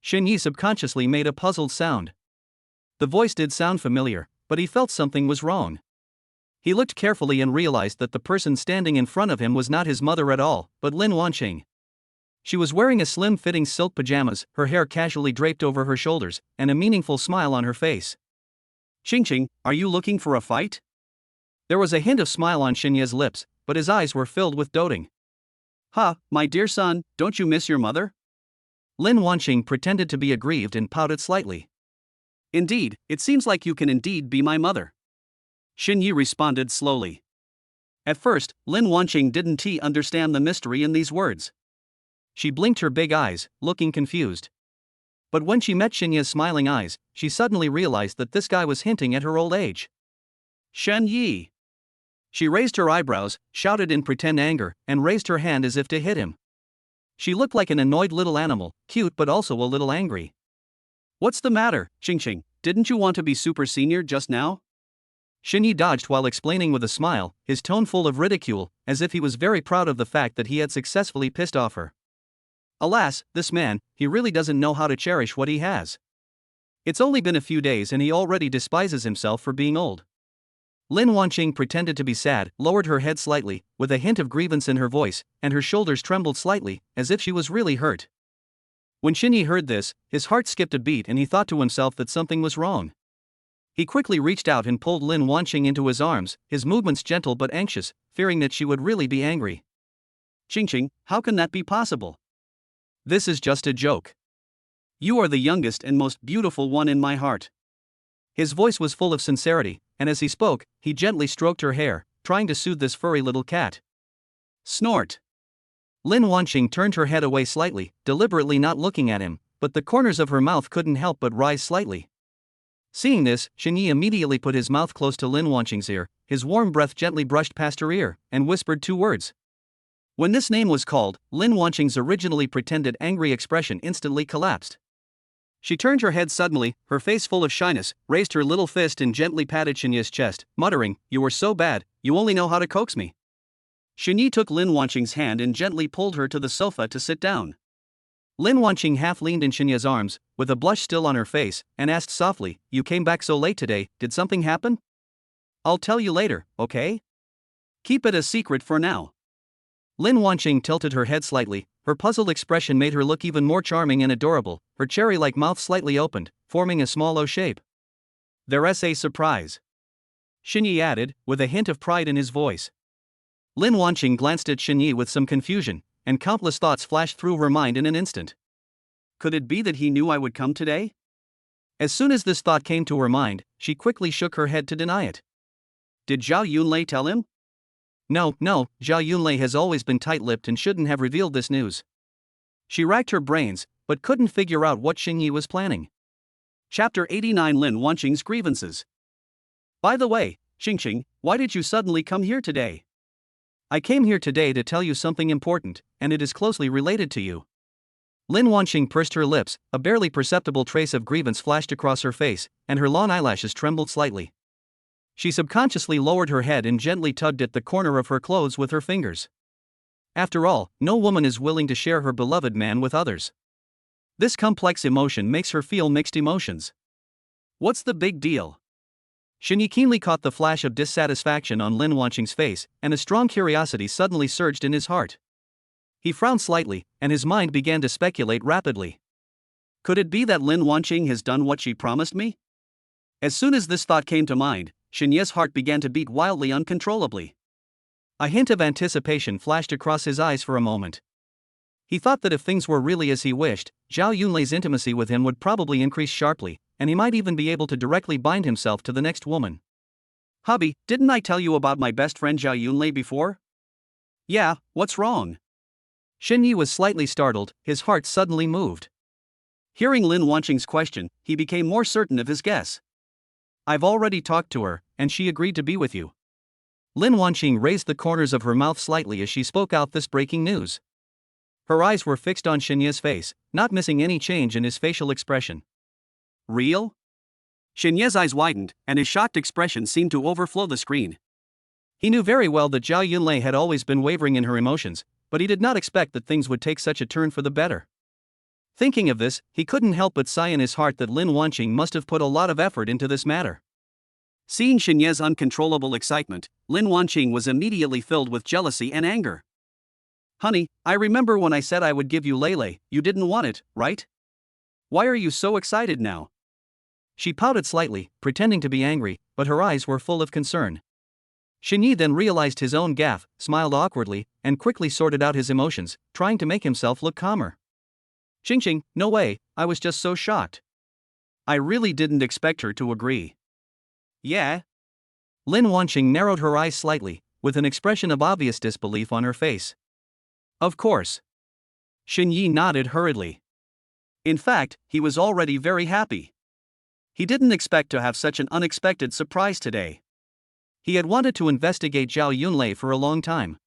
Xinyi subconsciously made a puzzled sound. The voice did sound familiar, but he felt something was wrong. He looked carefully and realized that the person standing in front of him was not his mother at all, but Lin Wanqing. She was wearing a slim-fitting silk pajamas, her hair casually draped over her shoulders, and a meaningful smile on her face. "Qingqing, are you looking for a fight?" There was a hint of smile on Xinye's lips, but his eyes were filled with doting. "Ha, my dear son, don't you miss your mother?" Lin Wanqing pretended to be aggrieved and pouted slightly. "Indeed, it seems like you can indeed be my mother," Xinyi responded slowly. At first, Lin Wanqing didn't understand the mystery in these words. She blinked her big eyes, looking confused. But when she met Xinye's smiling eyes, she suddenly realized that this guy was hinting at her old age. "Shen Yi!" She raised her eyebrows, shouted in pretend anger, and raised her hand as if to hit him. She looked like an annoyed little animal, cute but also a little angry. "What's the matter, Qingqing? Didn't you want to be super senior just now?" Xinyi dodged while explaining with a smile, his tone full of ridicule, as if he was very proud of the fact that he had successfully pissed off her. Alas, this man, he really doesn't know how to cherish what he has. It's only been a few days and he already despises himself for being old. Lin Wanqing pretended to be sad, lowered her head slightly, with a hint of grievance in her voice, and her shoulders trembled slightly, as if she was really hurt. When Xinyi heard this, his heart skipped a beat and he thought to himself that something was wrong. He quickly reached out and pulled Lin Wanqing into his arms, his movements gentle but anxious, fearing that she would really be angry. "Qingqing, how can that be possible? This is just a joke. You are the youngest and most beautiful one in my heart." His voice was full of sincerity, and as he spoke, he gently stroked her hair, trying to soothe this furry little cat. Snort. Lin Wanqing turned her head away slightly, deliberately not looking at him, but the corners of her mouth couldn't help but rise slightly. Seeing this, Xinyi immediately put his mouth close to Lin Wanqing's ear, his warm breath gently brushed past her ear, and whispered 2 words. When this name was called, Lin Wanqing's originally pretended angry expression instantly collapsed. She turned her head suddenly, her face full of shyness, raised her little fist and gently patted Xinyi's chest, muttering, "You were so bad, you only know how to coax me." Xinyi took Lin Wanqing's hand and gently pulled her to the sofa to sit down. Lin Wanqing half leaned in Xinyi's arms, with a blush still on her face, and asked softly, "You came back so late today, did something happen?" "I'll tell you later, okay? Keep it a secret for now." Lin Wanqing tilted her head slightly, her puzzled expression made her look even more charming and adorable, her cherry-like mouth slightly opened, forming a small O shape. "There's a surprise," Xinyi added, with a hint of pride in his voice. Lin Wanqing glanced at Xinyi with some confusion, and countless thoughts flashed through her mind in an instant. Could it be that he knew I would come today? As soon as this thought came to her mind, she quickly shook her head to deny it. Did Zhao Yunlei tell him? No, Zhao Yunlei has always been tight-lipped and shouldn't have revealed this news. She racked her brains, but couldn't figure out what Xinyi was planning. Chapter 89: Lin Wanqing's Grievances. By the way, Qingqing, why did you suddenly come here today? I came here today to tell you something important, and it is closely related to you. Lin Wanqing pursed her lips, a barely perceptible trace of grievance flashed across her face, and her long eyelashes trembled slightly. She subconsciously lowered her head and gently tugged at the corner of her clothes with her fingers. After all, no woman is willing to share her beloved man with others. This complex emotion makes her feel mixed emotions. What's the big deal? Xinyi keenly caught the flash of dissatisfaction on Lin Wanqing's face, and a strong curiosity suddenly surged in his heart. He frowned slightly, and his mind began to speculate rapidly. Could it be that Lin Wanqing has done what she promised me? As soon as this thought came to mind, Xinye's heart began to beat wildly uncontrollably. A hint of anticipation flashed across his eyes for a moment. He thought that if things were really as he wished, Zhao Yunlei's intimacy with him would probably increase sharply, and he might even be able to directly bind himself to the next woman. Hubby, didn't I tell you about my best friend Zhao Yunlei before? Yeah, what's wrong? Xinyi was slightly startled, his heart suddenly moved. Hearing Lin Wanqing's question, he became more certain of his guess. I've already talked to her, and she agreed to be with you. Lin Wanqing raised the corners of her mouth slightly as she spoke out this breaking news. Her eyes were fixed on Xinye's face, not missing any change in his facial expression. Real? Xinye's eyes widened, and his shocked expression seemed to overflow the screen. He knew very well that Zhao Yunlei had always been wavering in her emotions, but he did not expect that things would take such a turn for the better. Thinking of this, he couldn't help but sigh in his heart that Lin Wanqing must have put a lot of effort into this matter. Seeing Xinye's uncontrollable excitement, Lin Wanqing was immediately filled with jealousy and anger. Honey, I remember when I said I would give you Lele, you didn't want it, right? Why are you so excited now? She pouted slightly, pretending to be angry, but her eyes were full of concern. Xinyi then realized his own gaffe, smiled awkwardly, and quickly sorted out his emotions, trying to make himself look calmer. Xingxing, no way, I was just so shocked. I really didn't expect her to agree. Yeah? Lin Wanqing narrowed her eyes slightly, with an expression of obvious disbelief on her face. Of course. Xinyi nodded hurriedly. In fact, he was already very happy. He didn't expect to have such an unexpected surprise today. He had wanted to investigate Zhao Yunlei for a long time.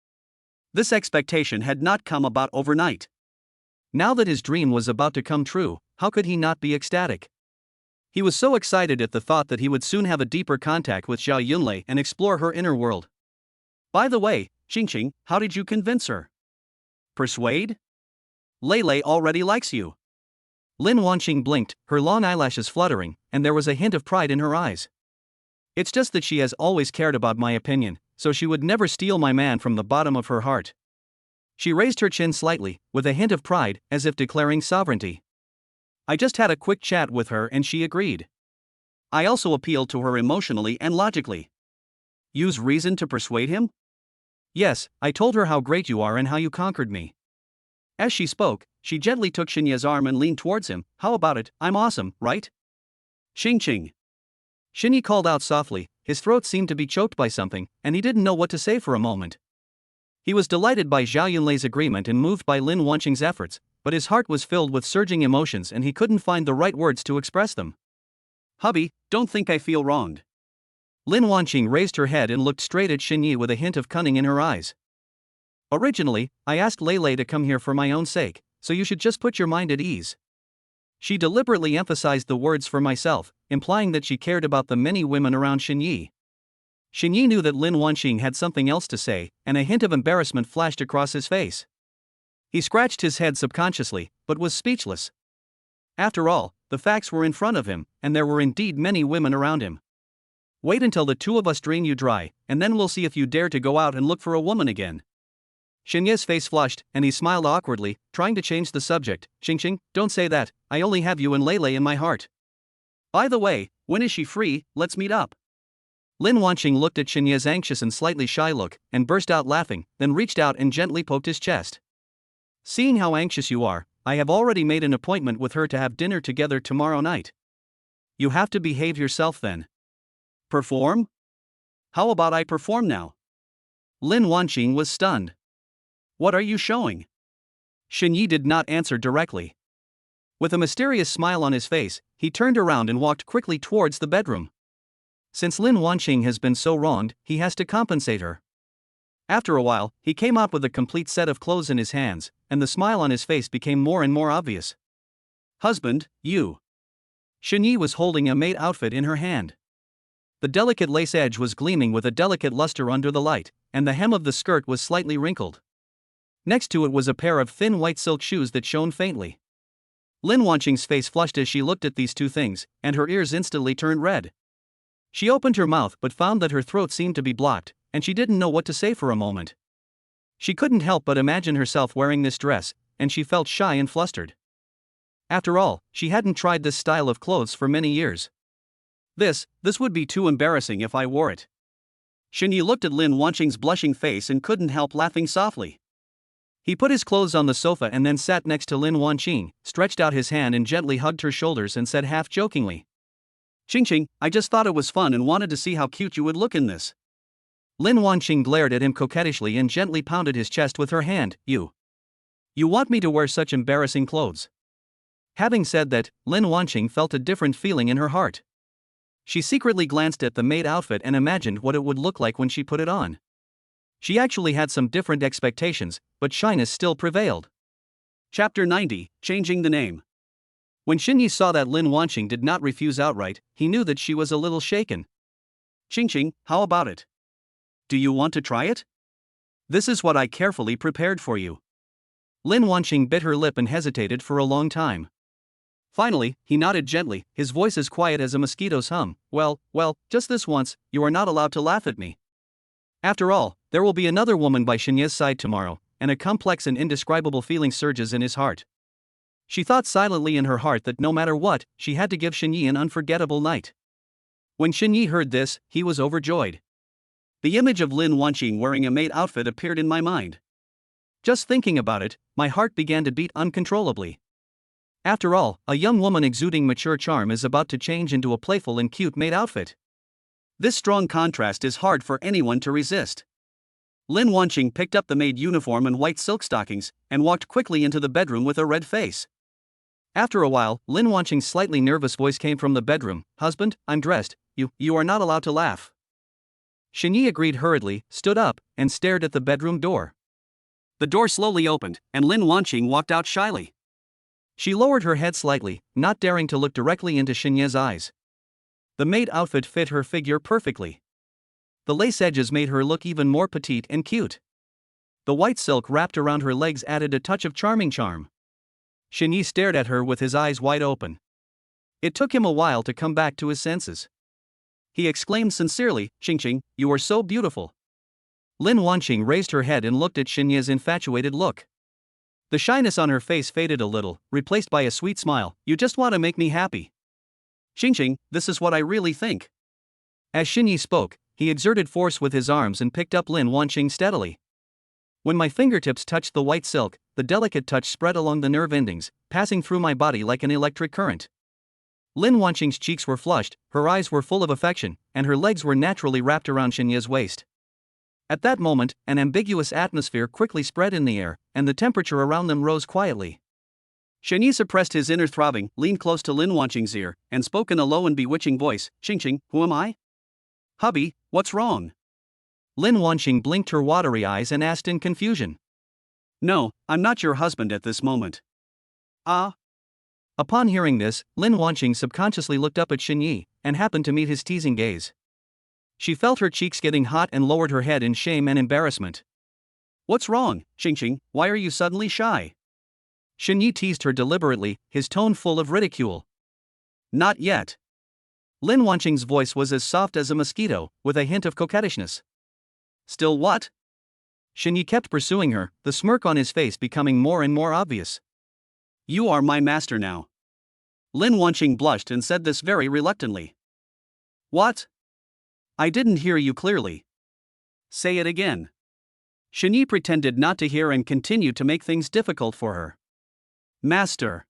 This expectation had not come about overnight. Now that his dream was about to come true, how could he not be ecstatic? He was so excited at the thought that he would soon have a deeper contact with Zhao Yunlei and explore her inner world. By the way, Xingxing, how did you convince her? Persuade? Lele already likes you. Lin Wanqing blinked, her long eyelashes fluttering, and there was a hint of pride in her eyes. It's just that she has always cared about my opinion, so she would never steal my man from the bottom of her heart. She raised her chin slightly, with a hint of pride, as if declaring sovereignty. I just had a quick chat with her and she agreed. I also appealed to her emotionally and logically. Use reason to persuade him? Yes, I told her how great you are and how you conquered me. As she spoke, she gently took Xinye's arm and leaned towards him. How about it, I'm awesome, right? Xingxing. Xinye called out softly, his throat seemed to be choked by something, and he didn't know what to say for a moment. He was delighted by Zhao Yunlei's agreement and moved by Lin Wanqing's efforts, but his heart was filled with surging emotions and he couldn't find the right words to express them. Hubby, don't think I feel wronged. Lin Wanqing raised her head and looked straight at Xinye with a hint of cunning in her eyes. Originally, I asked Lele to come here for my own sake, so you should just put your mind at ease. She deliberately emphasized the words for myself, implying that she cared about the many women around Xinye. Xinye knew that Lin Wanqing had something else to say, and a hint of embarrassment flashed across his face. He scratched his head subconsciously, but was speechless. After all, the facts were in front of him, and there were indeed many women around him. Wait until the two of us drain you dry, and then we'll see if you dare to go out and look for a woman again. Xinye's face flushed, and he smiled awkwardly, trying to change the subject. Xingxing, don't say that, I only have you and Lele in my heart. By the way, when is she free? Let's meet up. Lin Wanqing looked at Xinye's anxious and slightly shy look, and burst out laughing, then reached out and gently poked his chest. Seeing how anxious you are, I have already made an appointment with her to have dinner together tomorrow night. You have to behave yourself then. Perform? How about I perform now? Lin Wanqing was stunned. What are you showing? Xinye did not answer directly. With a mysterious smile on his face, he turned around and walked quickly towards the bedroom. Since Lin Wanqing has been so wronged, he has to compensate her. After a while, he came out with a complete set of clothes in his hands, and the smile on his face became more and more obvious. Husband, you. Xinye was holding a maid outfit in her hand. The delicate lace edge was gleaming with a delicate luster under the light, and the hem of the skirt was slightly wrinkled. Next to it was a pair of thin white silk shoes that shone faintly. Lin Wanqing's face flushed as she looked at these two things, and her ears instantly turned red. She opened her mouth but found that her throat seemed to be blocked, and she didn't know what to say for a moment. She couldn't help but imagine herself wearing this dress, and she felt shy and flustered. After all, she hadn't tried this style of clothes for many years. This would be too embarrassing if I wore it. Shini looked at Lin Wanqing's blushing face and couldn't help laughing softly. He put his clothes on the sofa and then sat next to Lin Wanqing, stretched out his hand and gently hugged her shoulders and said half-jokingly, "Qingqing, I just thought it was fun and wanted to see how cute you would look in this." Lin Wanqing glared at him coquettishly and gently pounded his chest with her hand. You want me to wear such embarrassing clothes?" Having said that, Lin Wanqing felt a different feeling in her heart. She secretly glanced at the maid outfit and imagined what it would look like when she put it on. She actually had some different expectations, but shyness still prevailed. Chapter 90, Changing the Name. When Xinyi saw that Lin Wanqing did not refuse outright, he knew that she was a little shaken. "Qingqing, how about it? Do you want to try it? This is what I carefully prepared for you." Lin Wanqing bit her lip and hesitated for a long time. Finally, he nodded gently, his voice as quiet as a mosquito's hum. Well, just this once, you are not allowed to laugh at me. After all, there will be another woman by Xinye's side tomorrow, and a complex and indescribable feeling surges in his heart. She thought silently in her heart that no matter what, she had to give Xinyi an unforgettable night. When Xinyi heard this, he was overjoyed. The image of Lin Wanqing wearing a maid outfit appeared in my mind. Just thinking about it, my heart began to beat uncontrollably. After all, a young woman exuding mature charm is about to change into a playful and cute maid outfit. This strong contrast is hard for anyone to resist. Lin Wanqing picked up the maid uniform and white silk stockings, and walked quickly into the bedroom with a red face. After a while, Lin Wanqing's slightly nervous voice came from the bedroom. "Husband, I'm dressed, you are not allowed to laugh." Xinyi agreed hurriedly, stood up, and stared at the bedroom door. The door slowly opened, and Lin Wanqing walked out shyly. She lowered her head slightly, not daring to look directly into Xinye's eyes. The maid outfit fit her figure perfectly. The lace edges made her look even more petite and cute. The white silk wrapped around her legs added a touch of charming charm. Xinyi stared at her with his eyes wide open. It took him a while to come back to his senses. He exclaimed sincerely, "Qingqing, you are so beautiful." Lin Wanqing raised her head and looked at Xinye's infatuated look. The shyness on her face faded a little, replaced by a sweet smile. "You just want to make me happy." "Qingqing, this is what I really think." As Xinyi spoke, he exerted force with his arms and picked up Lin Wanqing steadily. When my fingertips touched the white silk, the delicate touch spread along the nerve endings, passing through my body like an electric current. Lin Wanqing's cheeks were flushed, her eyes were full of affection, and her legs were naturally wrapped around Xinye's waist. At that moment, an ambiguous atmosphere quickly spread in the air, and the temperature around them rose quietly. Xinyi suppressed his inner throbbing, leaned close to Lin Wanqing's ear, and spoke in a low and bewitching voice. "Qingqing, who am I?" "Hubby, what's wrong?" Lin Wanqing blinked her watery eyes and asked in confusion. "No, I'm not your husband at this moment." "Ah?" Upon hearing this, Lin Wanqing subconsciously looked up at Xinyi, and happened to meet his teasing gaze. She felt her cheeks getting hot and lowered her head in shame and embarrassment. "What's wrong, Qingqing? Why are you suddenly shy?" Xinyi teased her deliberately, his tone full of ridicule. "Not yet." Lin Wanqing's voice was as soft as a mosquito, with a hint of coquettishness. "Still what?" Xinyi kept pursuing her, the smirk on his face becoming more and more obvious. "You are my master now." Lin Wanqing blushed and said this very reluctantly. "What? I didn't hear you clearly. Say it again." Xinyi pretended not to hear and continued to make things difficult for her. "Master."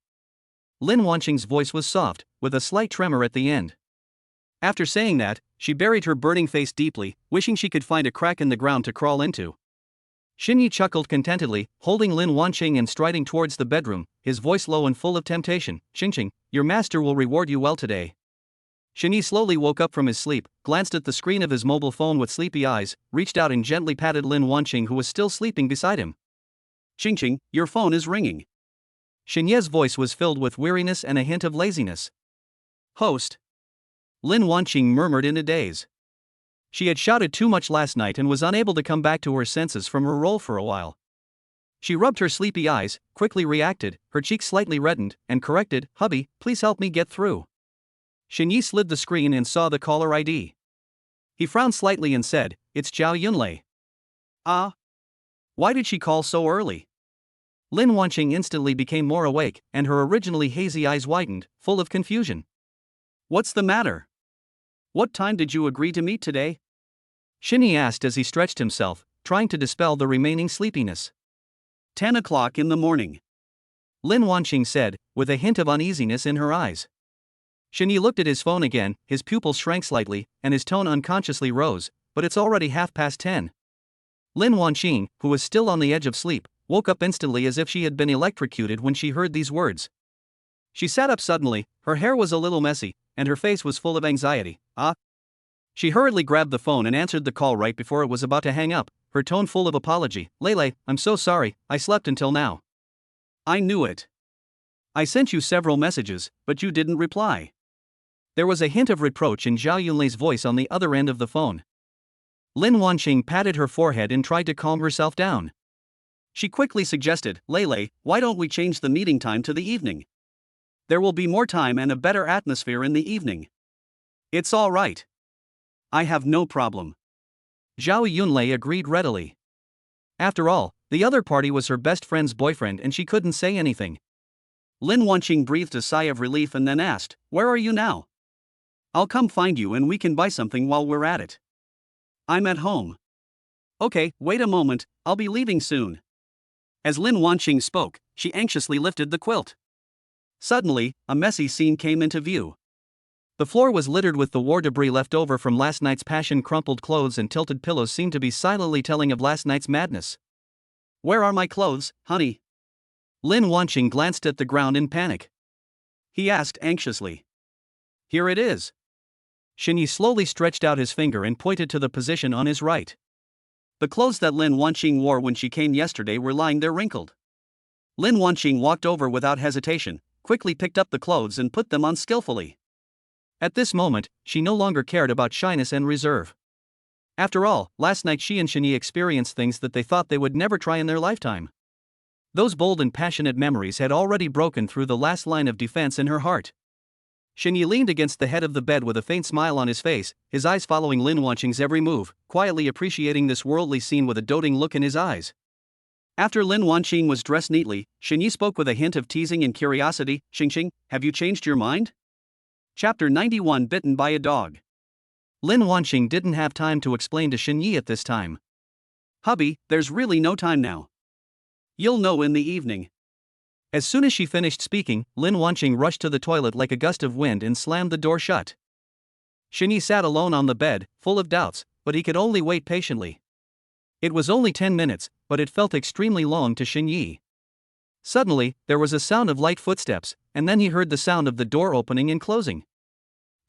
Lin Wanqing's voice was soft, with a slight tremor at the end. After saying that, she buried her burning face deeply, wishing she could find a crack in the ground to crawl into. Xinyi chuckled contentedly, holding Lin Wanqing and striding towards the bedroom, his voice low and full of temptation. "Qingqing, your master will reward you well today." Xinyi slowly woke up from his sleep, glanced at the screen of his mobile phone with sleepy eyes, reached out and gently patted Lin Wanqing who was still sleeping beside him. "Qingqing, your phone is ringing." Xinye's voice was filled with weariness and a hint of laziness. "Host." Lin Wanqing murmured in a daze. She had shouted too much last night and was unable to come back to her senses from her role for a while. She rubbed her sleepy eyes, quickly reacted, her cheeks slightly reddened, and corrected, "Hubby, please help me get through." Xinyi slid the screen and saw the caller ID. He frowned slightly and said, "It's Zhao Yunlei." "Ah?" Why did she call so early? Lin Wanqing instantly became more awake, and her originally hazy eyes widened, full of confusion. What's the matter? What time did you agree to meet today? Shini asked as he stretched himself, trying to dispel the remaining sleepiness. 10 o'clock in the morning. Lin Wanqing said, with a hint of uneasiness in her eyes. Shini looked at his phone again, his pupils shrank slightly, and his tone unconsciously rose, but it's already 10:30. Lin Wanqing, who was still on the edge of sleep, woke up instantly as if she had been electrocuted when she heard these words. She sat up suddenly, her hair was a little messy, and her face was full of anxiety. She hurriedly grabbed the phone and answered the call right before it was about to hang up, her tone full of apology. Lele, I'm so sorry, I slept until now. I knew it. I sent you several messages, but you didn't reply. There was a hint of reproach in Zhao Yunlei's voice on the other end of the phone. Lin Wanqing patted her forehead and tried to calm herself down. She quickly suggested, Lele, why don't we change the meeting time to the evening? There will be more time and a better atmosphere in the evening. It's all right. I have no problem. Zhao Yunlei agreed readily. After all, the other party was her best friend's boyfriend and she couldn't say anything. Lin Wanqing breathed a sigh of relief and then asked, Where are you now? I'll come find you and we can buy something while we're at it. I'm at home. Okay, wait a moment, I'll be leaving soon. As Lin Wanqing spoke, she anxiously lifted the quilt. Suddenly, a messy scene came into view. The floor was littered with the war debris left over from last night's passion. Crumpled clothes and tilted pillows seemed to be silently telling of last night's madness. Where are my clothes, honey? Lin Wanqing glanced at the ground in panic. He asked anxiously. Here it is. Shini slowly stretched out his finger and pointed to the position on his right. The clothes that Lin Wanqing wore when she came yesterday were lying there wrinkled. Lin Wanqing walked over without hesitation, quickly picked up the clothes and put them on skillfully. At this moment, she no longer cared about shyness and reserve. After all, last night she and Shini experienced things that they thought they would never try in their lifetime. Those bold and passionate memories had already broken through the last line of defense in her heart. Shini leaned against the head of the bed with a faint smile on his face, his eyes following Lin Wanqing's every move, quietly appreciating this worldly scene with a doting look in his eyes. After Lin Wanqing was dressed neatly, Shini spoke with a hint of teasing and curiosity, Xingxing, have you changed your mind? Chapter 91 Bitten by a Dog. Lin Wanqing didn't have time to explain to Xinyi at this time. Hubby, there's really no time now. You'll know in the evening. As soon as she finished speaking, Lin Wanqing rushed to the toilet like a gust of wind and slammed the door shut. Shini sat alone on the bed, full of doubts, but he could only wait patiently. It was only 10 minutes, but it felt extremely long to Xinyi. Suddenly, there was a sound of light footsteps, and then he heard the sound of the door opening and closing.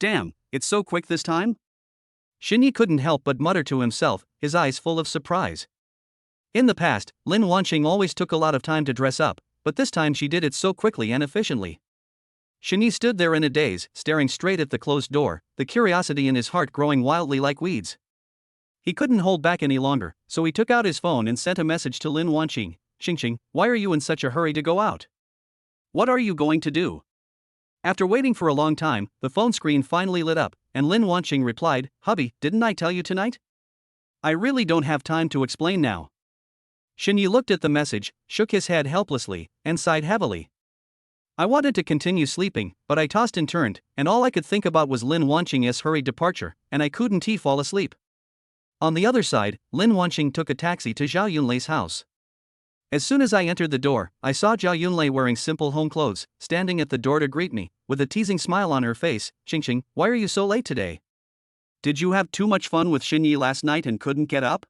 Damn, it's so quick this time? Xinyi couldn't help but mutter to himself, his eyes full of surprise. In the past, Lin Wanqing always took a lot of time to dress up, but this time she did it so quickly and efficiently. Shini stood there in a daze, staring straight at the closed door, the curiosity in his heart growing wildly like weeds. He couldn't hold back any longer, so he took out his phone and sent a message to Lin Wanqing. Xingxing, why are you in such a hurry to go out? What are you going to do? After waiting for a long time, the phone screen finally lit up, and Lin Wanqing replied, Hubby, didn't I tell you tonight? I really don't have time to explain now. Xinyi looked at the message, shook his head helplessly, and sighed heavily. I wanted to continue sleeping, but I tossed and turned, and all I could think about was Lin Wanqing's hurried departure, and I couldn't fall asleep. On the other side, Lin Wanqing took a taxi to Zhao Yunlei's house. As soon as I entered the door, I saw Zhao Yunlei wearing simple home clothes, standing at the door to greet me, with a teasing smile on her face. Xingxing, why are you so late today? Did you have too much fun with Xinyi last night and couldn't get up?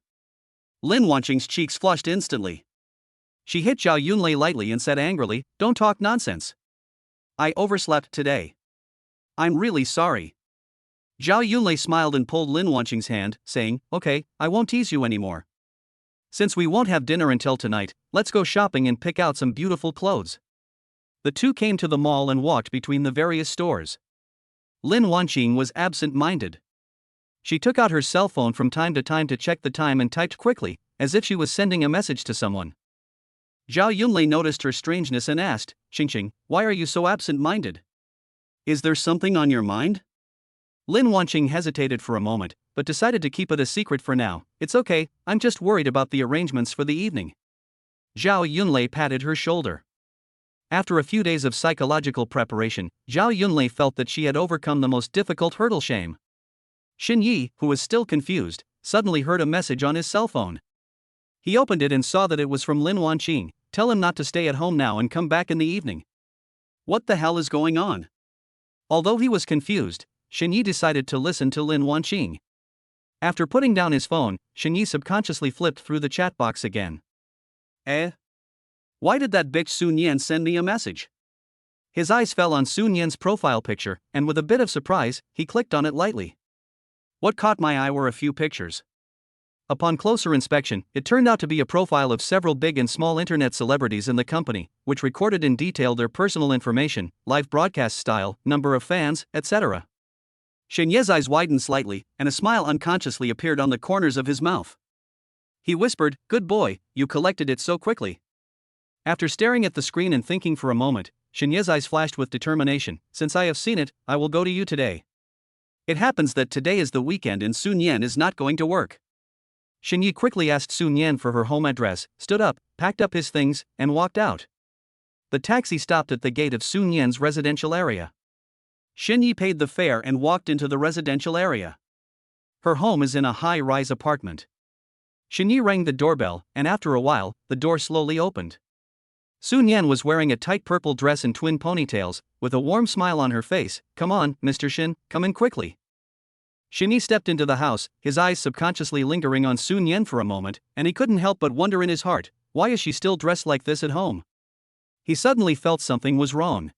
Lin Wanqing's cheeks flushed instantly. She hit Zhao Yunlei lightly and said angrily, Don't talk nonsense. I overslept today. I'm really sorry. Zhao Yunlei smiled and pulled Lin Wanqing's hand, saying, Okay, I won't tease you anymore. Since we won't have dinner until tonight, let's go shopping and pick out some beautiful clothes. The two came to the mall and walked between the various stores. Lin Wanqing was absent-minded. She took out her cell phone from time to check the time and typed quickly, as if she was sending a message to someone. Zhao Yunlei noticed her strangeness and asked, Xingxing, why are you so absent-minded? Is there something on your mind? Lin Wanqing hesitated for a moment, but decided to keep it a secret for now. It's okay, I'm just worried about the arrangements for the evening. Zhao Yunlei patted her shoulder. After a few days of psychological preparation, Zhao Yunlei felt that she had overcome the most difficult hurdle, shame. Xin Yi, who was still confused, suddenly heard a message on his cell phone. He opened it and saw that it was from Lin Wanqing. Tell him not to stay at home now and come back in the evening. What the hell is going on? Although he was confused, Xin Yi decided to listen to Lin Wanqing. After putting down his phone, Xin Yi subconsciously flipped through the chat box again. Why did that bitch Sunun Yen send me a message? His eyes fell on Sunun Yen's profile picture, and with a bit of surprise, he clicked on it lightly. What caught my eye were a few pictures. Upon closer inspection, it turned out to be a profile of several big and small internet celebrities in the company, which recorded in detail their personal information, live broadcast style, number of fans, etc. Shen Ye's eyes widened slightly, and a smile unconsciously appeared on the corners of his mouth. He whispered, "Good boy, you collected it so quickly." After staring at the screen and thinking for a moment, Shen Ye's eyes flashed with determination. "Since I have seen it, I will go to you today." It happens that today is the weekend and Sunun Yen is not going to work. Xin Yi quickly asked Sunun Yen for her home address, stood up, packed up his things, and walked out. The taxi stopped at the gate of Sunun Yen's residential area. Xin Yi paid the fare and walked into the residential area. Her home is in a high-rise apartment. Xin Yi rang the doorbell, and after a while, the door slowly opened. Sunun Yen was wearing a tight purple dress and twin ponytails, with a warm smile on her face. "Come on, Mr. Shin, come in quickly." Xin Yi stepped into the house, his eyes subconsciously lingering on Sunun Yen for a moment, and he couldn't help but wonder in his heart, why is she still dressed like this at home? He suddenly felt something was wrong.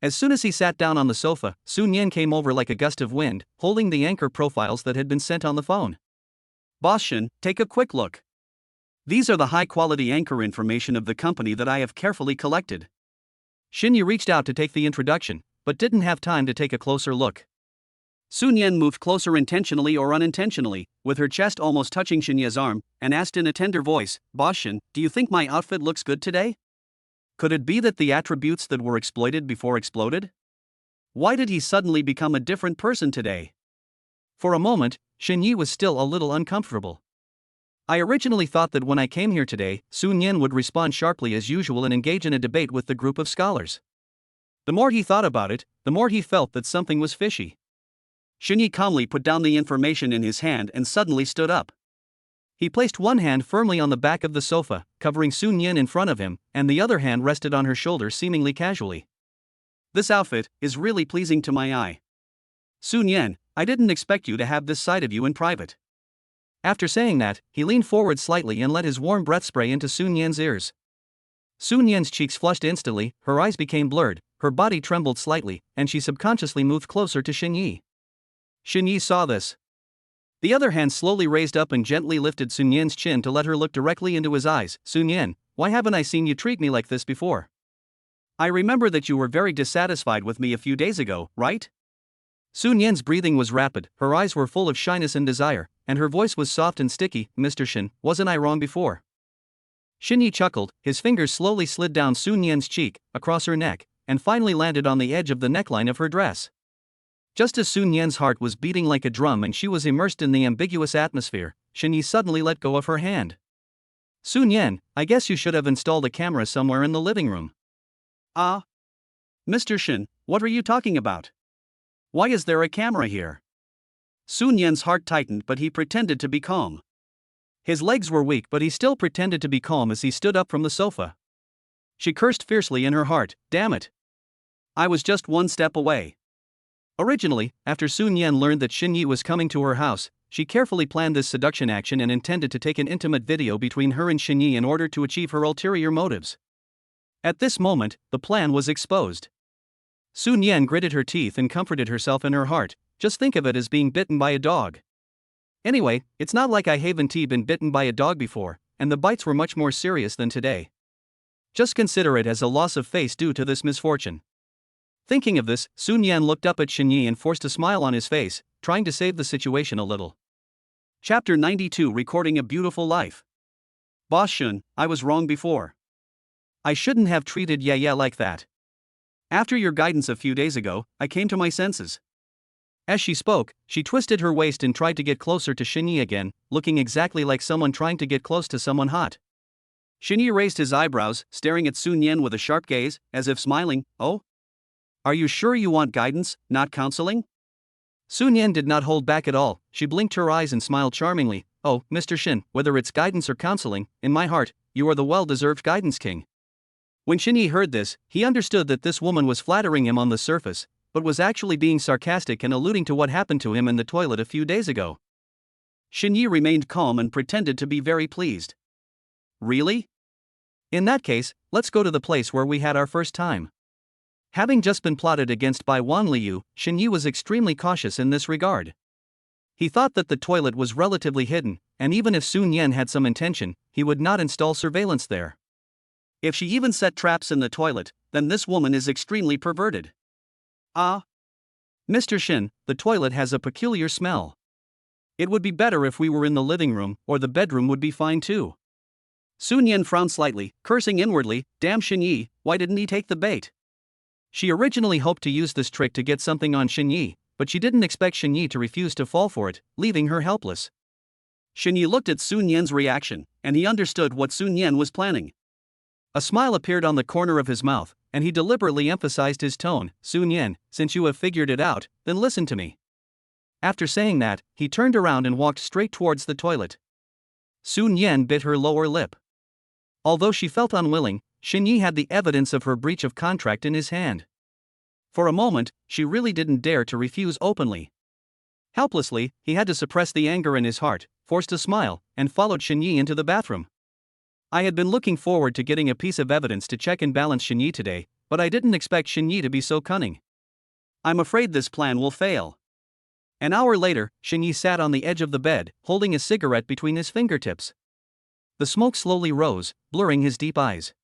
As soon as he sat down on the sofa, Sunun Yen came over like a gust of wind, holding the anchor profiles that had been sent on the phone. "Boss Shin, take a quick look. These are the high-quality anchor information of the company that I have carefully collected." Xin Yi reached out to take the introduction, but didn't have time to take a closer look. Sunun Yen moved closer intentionally or unintentionally, with her chest almost touching Xin Yi's arm, and asked in a tender voice, "Boss Shin, do you think my outfit looks good today? Could it be that the attributes that were exploited before exploded? Why did he suddenly become a different person today?" For a moment, Xin Yi was still a little uncomfortable. "I originally thought that when I came here today, Sunun Yen would respond sharply as usual and engage in a debate with the group of scholars. The more he thought about it, the more he felt that something was fishy." Xin Yi calmly put down the information in his hand and suddenly stood up. He placed one hand firmly on the back of the sofa, covering Sunun Yen in front of him, and the other hand rested on her shoulder seemingly casually. "This outfit is really pleasing to my eye. Sunun Yen, I didn't expect you to have this side of you in private." After saying that, he leaned forward slightly and let his warm breath spray into Sunun Yen's ears. Sunun Yen's cheeks flushed instantly, her eyes became blurred, her body trembled slightly, and she subconsciously moved closer to Xin Yi. Xin Yi saw this. The other hand slowly raised up and gently lifted Sunun Yen's chin to let her look directly into his eyes. "Sunun Yen, why haven't I seen you treat me like this before? I remember that you were very dissatisfied with me a few days ago, right?" Sunun Yen's breathing was rapid, her eyes were full of shyness and desire, and her voice was soft and sticky. "Mr. Shin, wasn't I wrong before?" Xin Yi chuckled, his fingers slowly slid down Sunun Yen's cheek, across her neck, and finally landed on the edge of the neckline of her dress. Just as Sunun Yen's heart was beating like a drum and she was immersed in the ambiguous atmosphere, Xin Yi suddenly let go of her hand. "Sunun Yen, I guess you should have installed a camera somewhere in the living room." "Ah? Mr. Shin, what are you talking about? Why is there a camera here?" Sunun Yen's heart tightened, but he pretended to be calm. His legs were weak, but he still pretended to be calm as he stood up from the sofa. She cursed fiercely in her heart, "Damn it! I was just one step away." Originally, after Sunun Yen learned that Xin Yi was coming to her house, she carefully planned this seduction action and intended to take an intimate video between her and Xin Yi in order to achieve her ulterior motives. At this moment, the plan was exposed. Sunun Yen gritted her teeth and comforted herself in her heart. Just think of it as being bitten by a dog. Anyway, it's not like I haven't been bitten by a dog before, and the bites were much more serious than today. Just consider it as a loss of face due to this misfortune. Thinking of this, Sunun Yen looked up at Xin Yi and forced a smile on his face, trying to save the situation a little. Chapter 92, Recording a Beautiful Life. "Boss Shun, I was wrong before. I shouldn't have treated Ye like that. After your guidance a few days ago, I came to my senses. As she spoke, she twisted her waist and tried to get closer to Shini again, looking exactly like someone trying to get close to someone hot. Shini raised his eyebrows, staring at Sunun Yen with a sharp gaze, as if smiling. Oh? Are you sure you want guidance, not counseling? Sunun Yen did not hold back at all. She blinked her eyes and smiled charmingly. Oh, Mr. Shin, whether it's guidance or counseling, in my heart, you are the well-deserved guidance king. When Shini heard this, he understood that this woman was flattering him on the surface, but was actually being sarcastic and alluding to what happened to him in the toilet a few days ago. Shini remained calm and pretended to be very pleased. Really? In that case, let's go to the place where we had our first time. Having just been plotted against by Wan Liu, Shini was extremely cautious in this regard. He thought that the toilet was relatively hidden, and even if Sunun Yen had some intention, he would not install surveillance there. If she even set traps in the toilet, then this woman is extremely perverted. Ah. Mr. Shin, the toilet has a peculiar smell. It would be better if we were in the living room, or the bedroom would be fine too. Sunun Yen frowned slightly, cursing inwardly, damn Shin Yi, why didn't he take the bait? She originally hoped to use this trick to get something on Shin Yi, but she didn't expect Shin Yi to refuse to fall for it, leaving her helpless. Shin Yi looked at Sunun Yen's reaction, and he understood what Sunun Yen was planning. A smile appeared on the corner of his mouth, and he deliberately emphasized his tone. Sunun Yen, since you have figured it out, then listen to me. After saying that, he turned around and walked straight towards the toilet. Sunun Yen bit her lower lip. Although she felt unwilling, Shin Yi had the evidence of her breach of contract in his hand. For a moment, she really didn't dare to refuse openly. Helplessly, he had to suppress the anger in his heart, forced a smile, and followed Shin Yi into the bathroom. I had been looking forward to getting a piece of evidence to check and balance Shin Yi today, but I didn't expect Shin Yi to be so cunning. I'm afraid this plan will fail. An hour later, Shin Yi sat on the edge of the bed, holding a cigarette between his fingertips. The smoke slowly rose, blurring his deep eyes.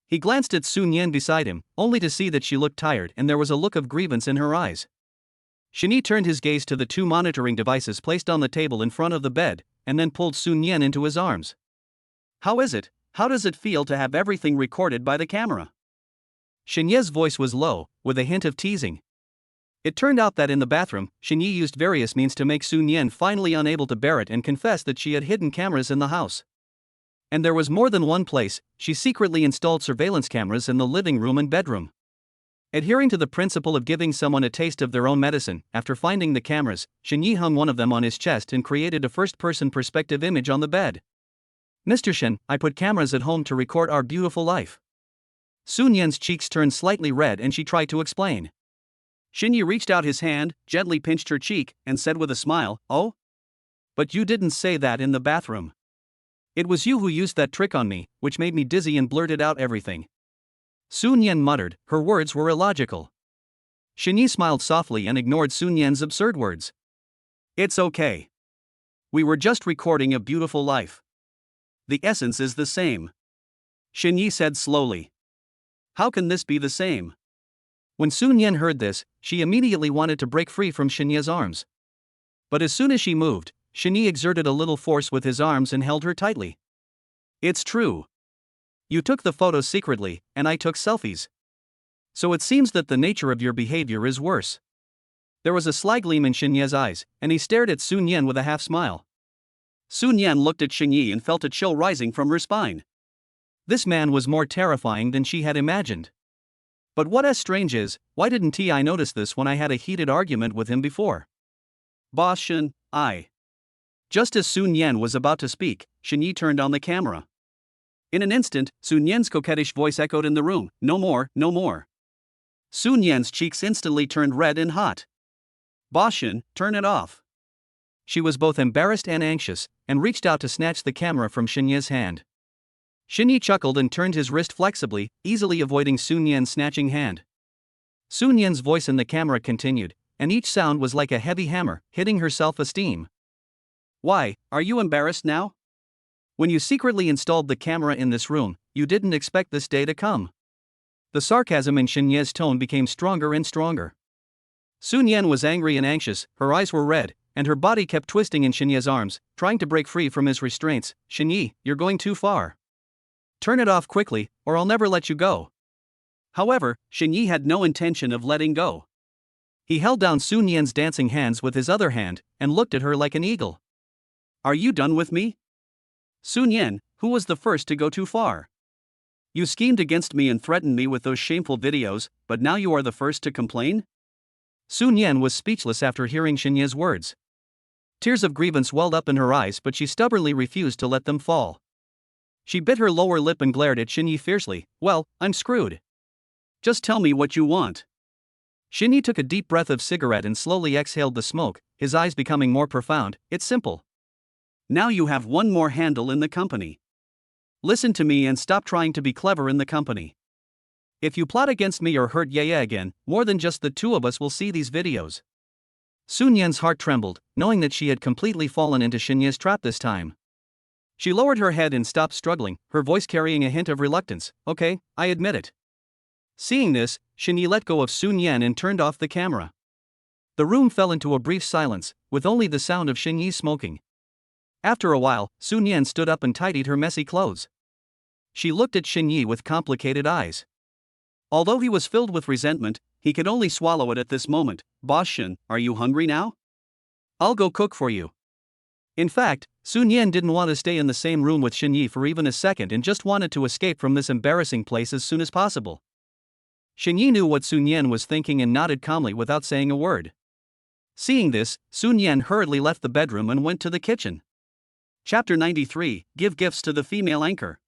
He glanced at Sunun Yen beside him, only to see that she looked tired and there was a look of grievance in her eyes. Shin Yi turned his gaze to the two monitoring devices placed on the table in front of the bed, and then pulled Sunun Yen into his arms. How is it? How does it feel to have everything recorded by the camera? Shin Ye's voice was low, with a hint of teasing. It turned out that in the bathroom, Shin Yi used various means to make Sunun Yen finally unable to bear it and confess that she had hidden cameras in the house. And there was more than one place. She secretly installed surveillance cameras in the living room and bedroom. Adhering to the principle of giving someone a taste of their own medicine, after finding the cameras, Shin Yi hung one of them on his chest and created a first-person perspective image on the bed. Mr. Shin, I put cameras at home to record our beautiful life. Sunun Yen's cheeks turned slightly red and she tried to explain. Shin Yi reached out his hand, gently pinched her cheek, and said with a smile, Oh? But you didn't say that in the bathroom. It was you who used that trick on me, which made me dizzy and blurted out everything. Sunun Yen muttered, her words were illogical. Shin Yi smiled softly and ignored Sunun Yen's absurd words. It's okay. We were just recording a beautiful life. The essence is the same. Shin Yi said slowly. How can this be the same? When Sunun Yen heard this, she immediately wanted to break free from Shin Ye's arms. But as soon as she moved, Shin Yi exerted a little force with his arms and held her tightly. It's true. You took the photos secretly, and I took selfies. So it seems that the nature of your behavior is worse. There was a sly gleam in Shin Ye's eyes, and he stared at Sunun Yen with a half-smile. Sunun Yen looked at Shin Yi and felt a chill rising from her spine. This man was more terrifying than she had imagined. But what is strange is, why didn't I notice this when I had a heated argument with him before? Boss Shin, Just as Sunun Yen was about to speak, Shin Yi turned on the camera. In an instant, Sunun Yen's coquettish voice echoed in the room, no more, no more. Sunun Yen's cheeks instantly turned red and hot. Boss Shin, turn it off. She was both embarrassed and anxious, and reached out to snatch the camera from Shin Ye's hand. Shin Yi chuckled and turned his wrist flexibly, easily avoiding Sunun Yen's snatching hand. Sunun Yen's voice in the camera continued, and each sound was like a heavy hammer, hitting her self-esteem. Why, are you embarrassed now? When you secretly installed the camera in this room, you didn't expect this day to come. The sarcasm in Shin Ye's tone became stronger and stronger. Sunun Yen was angry and anxious, her eyes were red, and her body kept twisting in Shin Ye's arms, trying to break free from his restraints. Shin Yi, you're going too far. Turn it off quickly, or I'll never let you go. However, Shin Yi had no intention of letting go. He held down Sunun Yen's dancing hands with his other hand, and looked at her like an eagle. Are you done with me? Sunun Yen, who was the first to go too far? You schemed against me and threatened me with those shameful videos, but now you are the first to complain? Sunun Yen was speechless after hearing Xinye's words. Tears of grievance welled up in her eyes, but she stubbornly refused to let them fall. She bit her lower lip and glared at Xinye fiercely. Well, I'm screwed. Just tell me what you want. Xinye took a deep breath of cigarette and slowly exhaled the smoke, his eyes becoming more profound. It's simple. Now you have one more handle in the company. Listen to me and stop trying to be clever in the company. If you plot against me or hurt Yaya again, more than just the two of us will see these videos. Sunun Yen's heart trembled, knowing that she had completely fallen into Xinye's trap this time. She lowered her head and stopped struggling, her voice carrying a hint of reluctance. Okay, I admit it. Seeing this, Xinye let go of Sunun Yen and turned off the camera. The room fell into a brief silence, with only the sound of Xinye smoking. After a while, Sunun Yen stood up and tidied her messy clothes. She looked at Xinye with complicated eyes. Although he was filled with resentment, he could only swallow it at this moment. Boss Shin, are you hungry now? I'll go cook for you. In fact, Sunun Yen didn't want to stay in the same room with Xinye for even a second and just wanted to escape from this embarrassing place as soon as possible. Xinye knew what Sunun Yen was thinking and nodded calmly without saying a word. Seeing this, Sunun Yen hurriedly left the bedroom and went to the kitchen. Chapter 93, Give Gifts to the Female Anchor.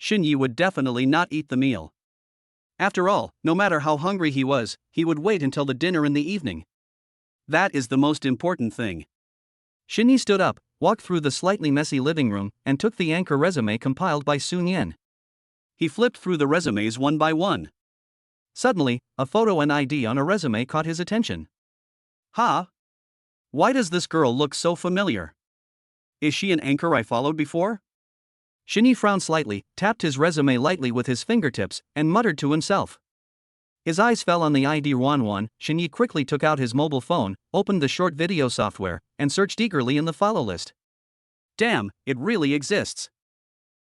Xinye would definitely not eat the meal. After all, no matter how hungry he was, he would wait until the dinner in the evening. That is the most important thing. Xinye stood up, walked through the slightly messy living room, and took the anchor resume compiled by Sunun Yen. He flipped through the resumes one by one. Suddenly, a photo and ID on a resume caught his attention. Huh? Why does this girl look so familiar? Is she an anchor I followed before? Xinye frowned slightly, tapped his resume lightly with his fingertips, and muttered to himself. His eyes fell on the ID Wanwan. Xinye quickly took out his mobile phone, opened the short video software, and searched eagerly in the follow list. Damn, it really exists.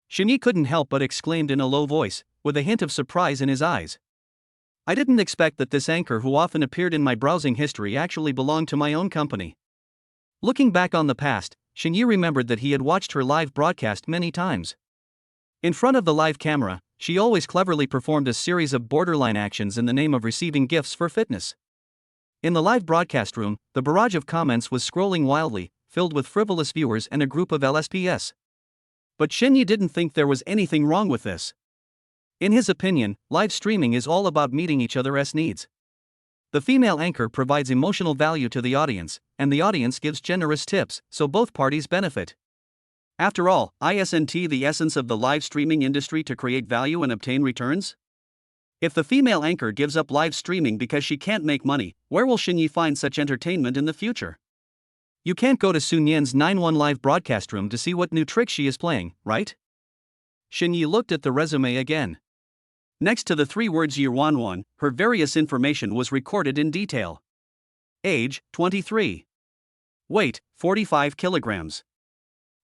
Xinye couldn't help but exclaimed in a low voice, with a hint of surprise in his eyes. I didn't expect that this anchor who often appeared in my browsing history actually belonged to my own company. Looking back on the past, Xinye remembered that he had watched her live broadcast many times. In front of the live camera, she always cleverly performed a series of borderline actions in the name of receiving gifts for fitness. In the live broadcast room, the barrage of comments was scrolling wildly, filled with frivolous viewers and a group of LSPS. But Xinye didn't think there was anything wrong with this. In his opinion, live streaming is all about meeting each other's needs. The female anchor provides emotional value to the audience, and the audience gives generous tips, so both parties benefit. After all, isn't the essence of the live streaming industry to create value and obtain returns? If the female anchor gives up live streaming because she can't make money, where will Xinye find such entertainment in the future? You can't go to Sunun Yen's 9-1 live broadcast room to see what new trick she is playing, right? Xinye looked at the resume again. Next to the 3 words Year 1, her various information was recorded in detail. Age, 23. Weight, 45 kilograms.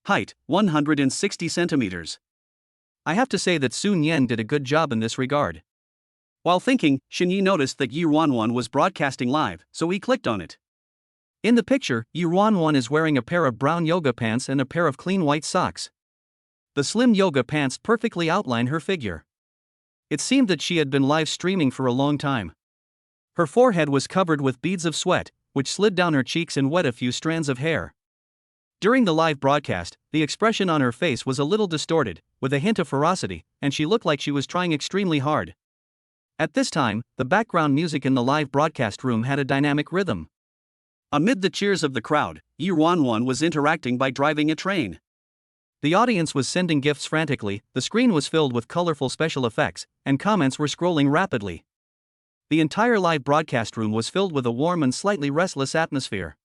Height, 160 centimeters. I have to say that Sunun Yen did a good job in this regard. While thinking, Xinye noticed that Year 1 was broadcasting live, so he clicked on it. In the picture, Year 1 is wearing a pair of brown yoga pants and a pair of clean white socks. The slim yoga pants perfectly outline her figure. It seemed that she had been live streaming for a long time. Her forehead was covered with beads of sweat, which slid down her cheeks and wet a few strands of hair. During the live broadcast, the expression on her face was a little distorted, with a hint of ferocity, and she looked like she was trying extremely hard. At this time, the background music in the live broadcast room had a dynamic rhythm. Amid the cheers of the crowd, Year 1 was interacting by driving a train. The audience was sending gifts frantically, the screen was filled with colorful special effects, and comments were scrolling rapidly. The entire live broadcast room was filled with a warm and slightly restless atmosphere.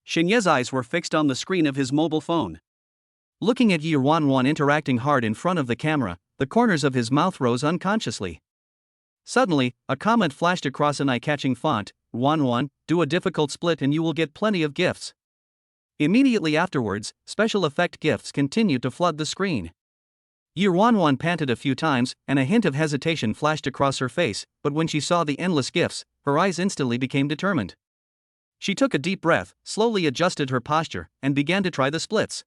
Xinye's eyes were fixed on the screen of his mobile phone. Looking at Year 1 interacting hard in front of the camera, the corners of his mouth rose unconsciously. Suddenly, a comment flashed across an eye-catching font, 1, do a difficult split and you will get plenty of gifts. Immediately afterwards, special effect gifts continued to flood the screen. Year 1 panted a few times, and a hint of hesitation flashed across her face, but when she saw the endless gifts, her eyes instantly became determined. She took a deep breath, slowly adjusted her posture, and began to try the splits.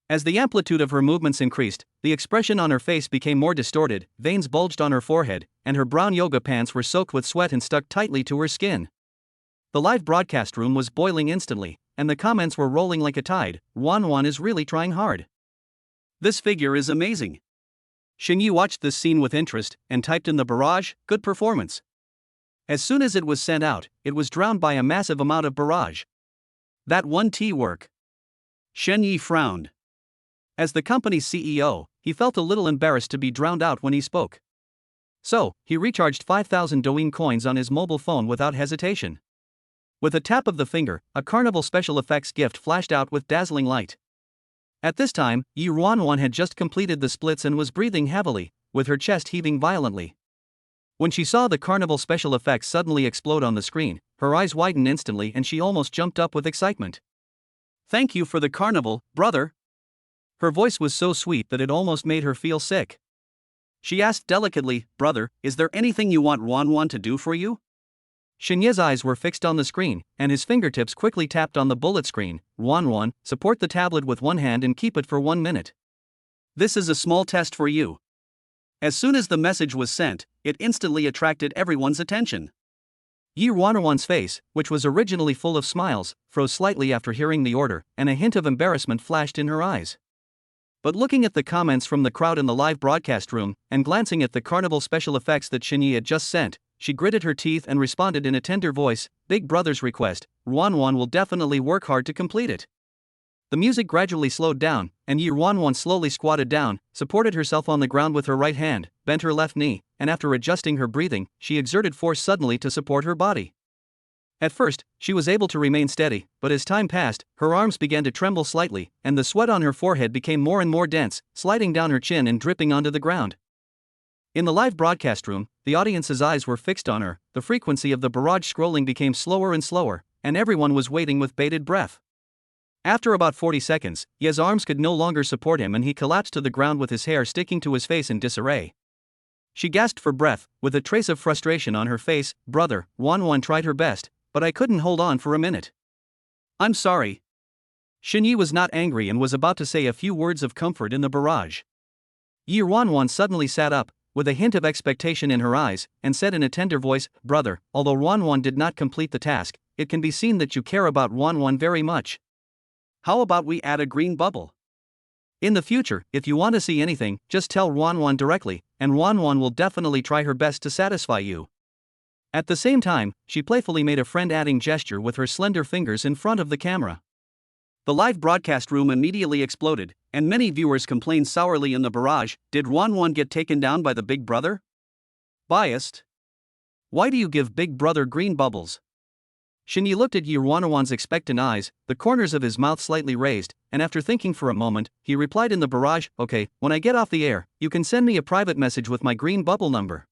As the amplitude of her movements increased, the expression on her face became more distorted, veins bulged on her forehead, and her brown yoga pants were soaked with sweat and stuck tightly to her skin. The live broadcast room was boiling instantly, and the comments were rolling like a tide. Wanwan is really trying hard. This figure is amazing. Xinyi watched this scene with interest and typed in the barrage, good performance. As soon as it was sent out, it was drowned by a massive amount of barrage. That one T work. Xinyi frowned. As the company's CEO, he felt a little embarrassed to be drowned out when he spoke. So, he recharged 5,000 Douyin coins on his mobile phone without hesitation. With a tap of the finger, a carnival special effects gift flashed out with dazzling light. At this time, Yi Ruanwan had just completed the splits and was breathing heavily, with her chest heaving violently. When she saw the carnival special effects suddenly explode on the screen, her eyes widened instantly and she almost jumped up with excitement. "Thank you for the carnival, brother." Her voice was so sweet that it almost made her feel sick. She asked delicately, "Brother, is there anything you want Ruanwan to do for you?" Xinye's eyes were fixed on the screen, and his fingertips quickly tapped on the bullet screen. "Ruanwan, support the tablet with one hand and keep it for 1 minute. This is a small test for you." As soon as the message was sent, it instantly attracted everyone's attention. Yi Ruanwan's face, which was originally full of smiles, froze slightly after hearing the order, and a hint of embarrassment flashed in her eyes. But looking at the comments from the crowd in the live broadcast room, and glancing at the carnival special effects that Xinyi had just sent, she gritted her teeth and responded in a tender voice, "Big brother's request, Ruanwan will definitely work hard to complete it." The music gradually slowed down, and Yi Ruanwan slowly squatted down, supported herself on the ground with her right hand, bent her left knee, and after adjusting her breathing, she exerted force suddenly to support her body. At first, she was able to remain steady, but as time passed, her arms began to tremble slightly, and the sweat on her forehead became more and more dense, sliding down her chin and dripping onto the ground. In the live broadcast room, the audience's eyes were fixed on her, the frequency of the barrage scrolling became slower and slower, and everyone was waiting with bated breath. After about 40 seconds, Ye's arms could no longer support him and he collapsed to the ground with his hair sticking to his face in disarray. She gasped for breath, with a trace of frustration on her face. "Brother, Wanwan tried her best, but I couldn't hold on for a minute. I'm sorry." Xinyi was not angry and was about to say a few words of comfort in the barrage. Yi Ruanwan suddenly sat up, with a hint of expectation in her eyes, and said in a tender voice, "Brother, although Ruanwan did not complete the task, it can be seen that you care about Ruanwan very much. How about we add a green bubble? In the future, if you want to see anything, just tell Ruanwan directly, and Ruanwan will definitely try her best to satisfy you." At the same time, she playfully made a friend-adding gesture with her slender fingers in front of the camera. The live broadcast room immediately exploded, and many viewers complained sourly in the barrage, "Did Ruanwan get taken down by the Big Brother? Biased. Why do you give Big Brother green bubbles?" Xinyi looked at Yi Ruanwan's expectant eyes, the corners of his mouth slightly raised, and after thinking for a moment, he replied in the barrage, "Okay, when I get off the air, you can send me a private message with my green bubble number."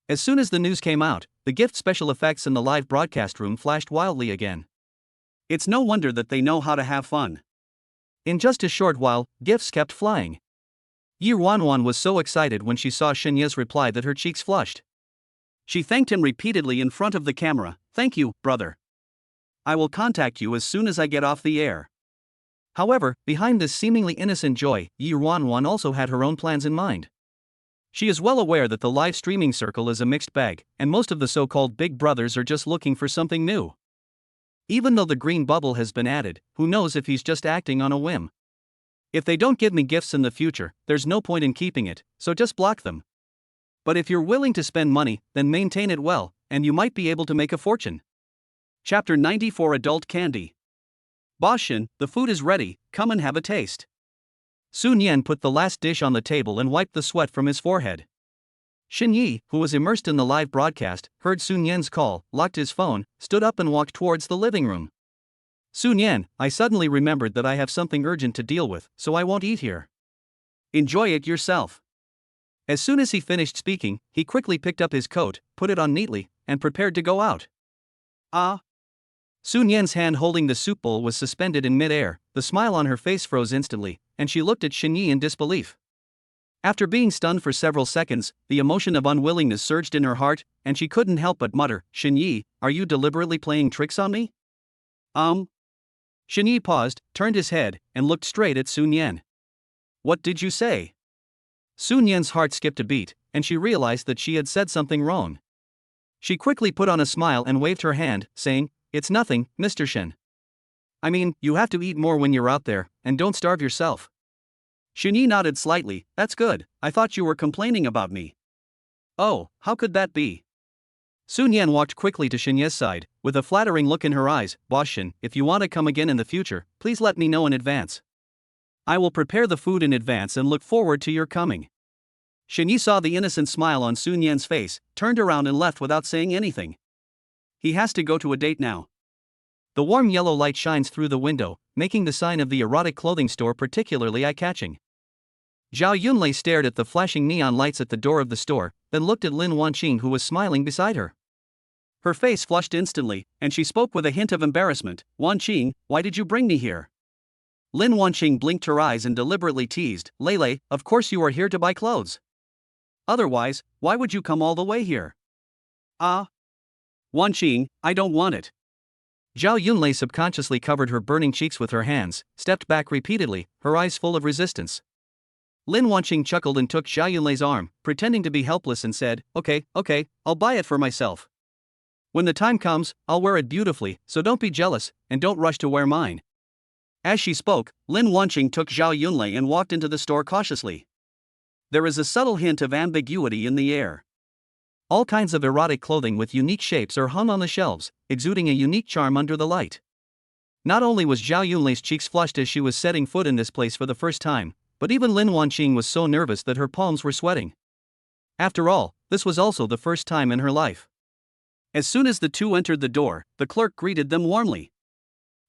As soon as the news came out, the gift special effects in the live broadcast room flashed wildly again. It's no wonder that they know how to have fun. In just a short while, gifts kept flying. Yi Ruanwan was so excited when she saw Xinyi's reply that her cheeks flushed. She thanked him repeatedly in front of the camera. "Thank you, brother. I will contact you as soon as I get off the air." However, behind this seemingly innocent joy, Yi Ruanwan also had her own plans in mind. She is well aware that the live streaming circle is a mixed bag, and most of the so-called big brothers are just looking for something new. Even though the green bubble has been added, who knows if he's just acting on a whim. If they don't give me gifts in the future, there's no point in keeping it, so just block them. But if you're willing to spend money, then maintain it well, and you might be able to make a fortune. Chapter 94 Adult Candy. "Boshin, the food is ready, come and have a taste." Sunun Yen put the last dish on the table and wiped the sweat from his forehead. Xinyi, who was immersed in the live broadcast, heard Sunun Yen's call, locked his phone, stood up and walked towards the living room. "Sunun Yen, I suddenly remembered that I have something urgent to deal with, so I won't eat here. Enjoy it yourself." As soon as he finished speaking, he quickly picked up his coat, put it on neatly, and prepared to go out. "Ah." Sunun Yen's hand holding the soup bowl was suspended in mid-air, the smile on her face froze instantly, and she looked at Xinyi in disbelief. After being stunned for several seconds, the emotion of unwillingness surged in her heart, and she couldn't help but mutter, "Xinyi, are you deliberately playing tricks on me?" Xinyi paused, turned his head, and looked straight at Sunun Yen. "What did you say?" Sunun Yen's heart skipped a beat, and she realized that she had said something wrong. She quickly put on a smile and waved her hand, saying, "It's nothing, Mr. Shen. I mean, you have to eat more when you're out there, and don't starve yourself." Xinyi nodded slightly. "That's good, I thought you were complaining about me." "Oh, how could that be?" Sunun Yen walked quickly to Xinye's side, with a flattering look in her eyes. "Boss Shen, if you want to come again in the future, please let me know in advance. I will prepare the food in advance and look forward to your coming." Xinyi saw the innocent smile on Sunun Yen's face, turned around and left without saying anything. He has to go to a date now. The warm yellow light shines through the window, making the sign of the erotic clothing store particularly eye-catching. Zhao Yunlei stared at the flashing neon lights at the door of the store, then looked at Lin Wanqing, who was smiling beside her. Her face flushed instantly, and she spoke with a hint of embarrassment. "Wanqing, why did you bring me here?" Lin Wanqing blinked her eyes and deliberately teased, "Lele, of course you are here to buy clothes. Otherwise, why would you come all the way here?" Wanqing, I don't want it." Zhao Yunlei subconsciously covered her burning cheeks with her hands, stepped back repeatedly, her eyes full of resistance. Lin Wanqing chuckled and took Zhao Yunlei's arm, pretending to be helpless, and said, Okay, I'll buy it for myself. When the time comes, I'll wear it beautifully, so don't be jealous, and don't rush to wear mine." As she spoke, Lin Wanqing took Zhao Yunlei and walked into the store cautiously. There is a subtle hint of ambiguity in the air. All kinds of erotic clothing with unique shapes are hung on the shelves, exuding a unique charm under the light. Not only was Zhao Yunlei's cheeks flushed as she was setting foot in this place for the first time, but even Lin Wanqing was so nervous that her palms were sweating. After all, this was also the first time in her life. As soon as the two entered the door, the clerk greeted them warmly.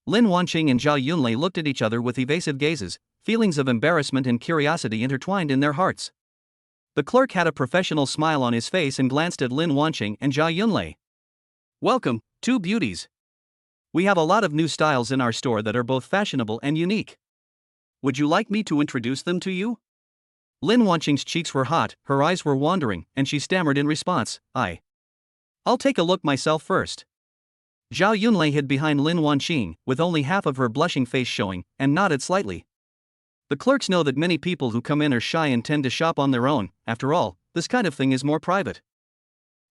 Lin Wanqing and Zhao Yunlei looked at each other with evasive gazes, feelings of embarrassment and curiosity intertwined in their hearts. The clerk had a professional smile on his face and glanced at Lin Wanqing and Zhao Yunlei. "Welcome, two beauties. We have a lot of new styles in our store that are both fashionable and unique. Would you like me to introduce them to you?" Lin Wanqing's cheeks were hot, her eyes were wandering, and she stammered in response, "I'll take a look myself first." Zhao Yunlei hid behind Lin Wanqing, with only half of her blushing face showing, and nodded slightly. The clerks know that many people who come in are shy and tend to shop on their own. After all, this kind of thing is more private.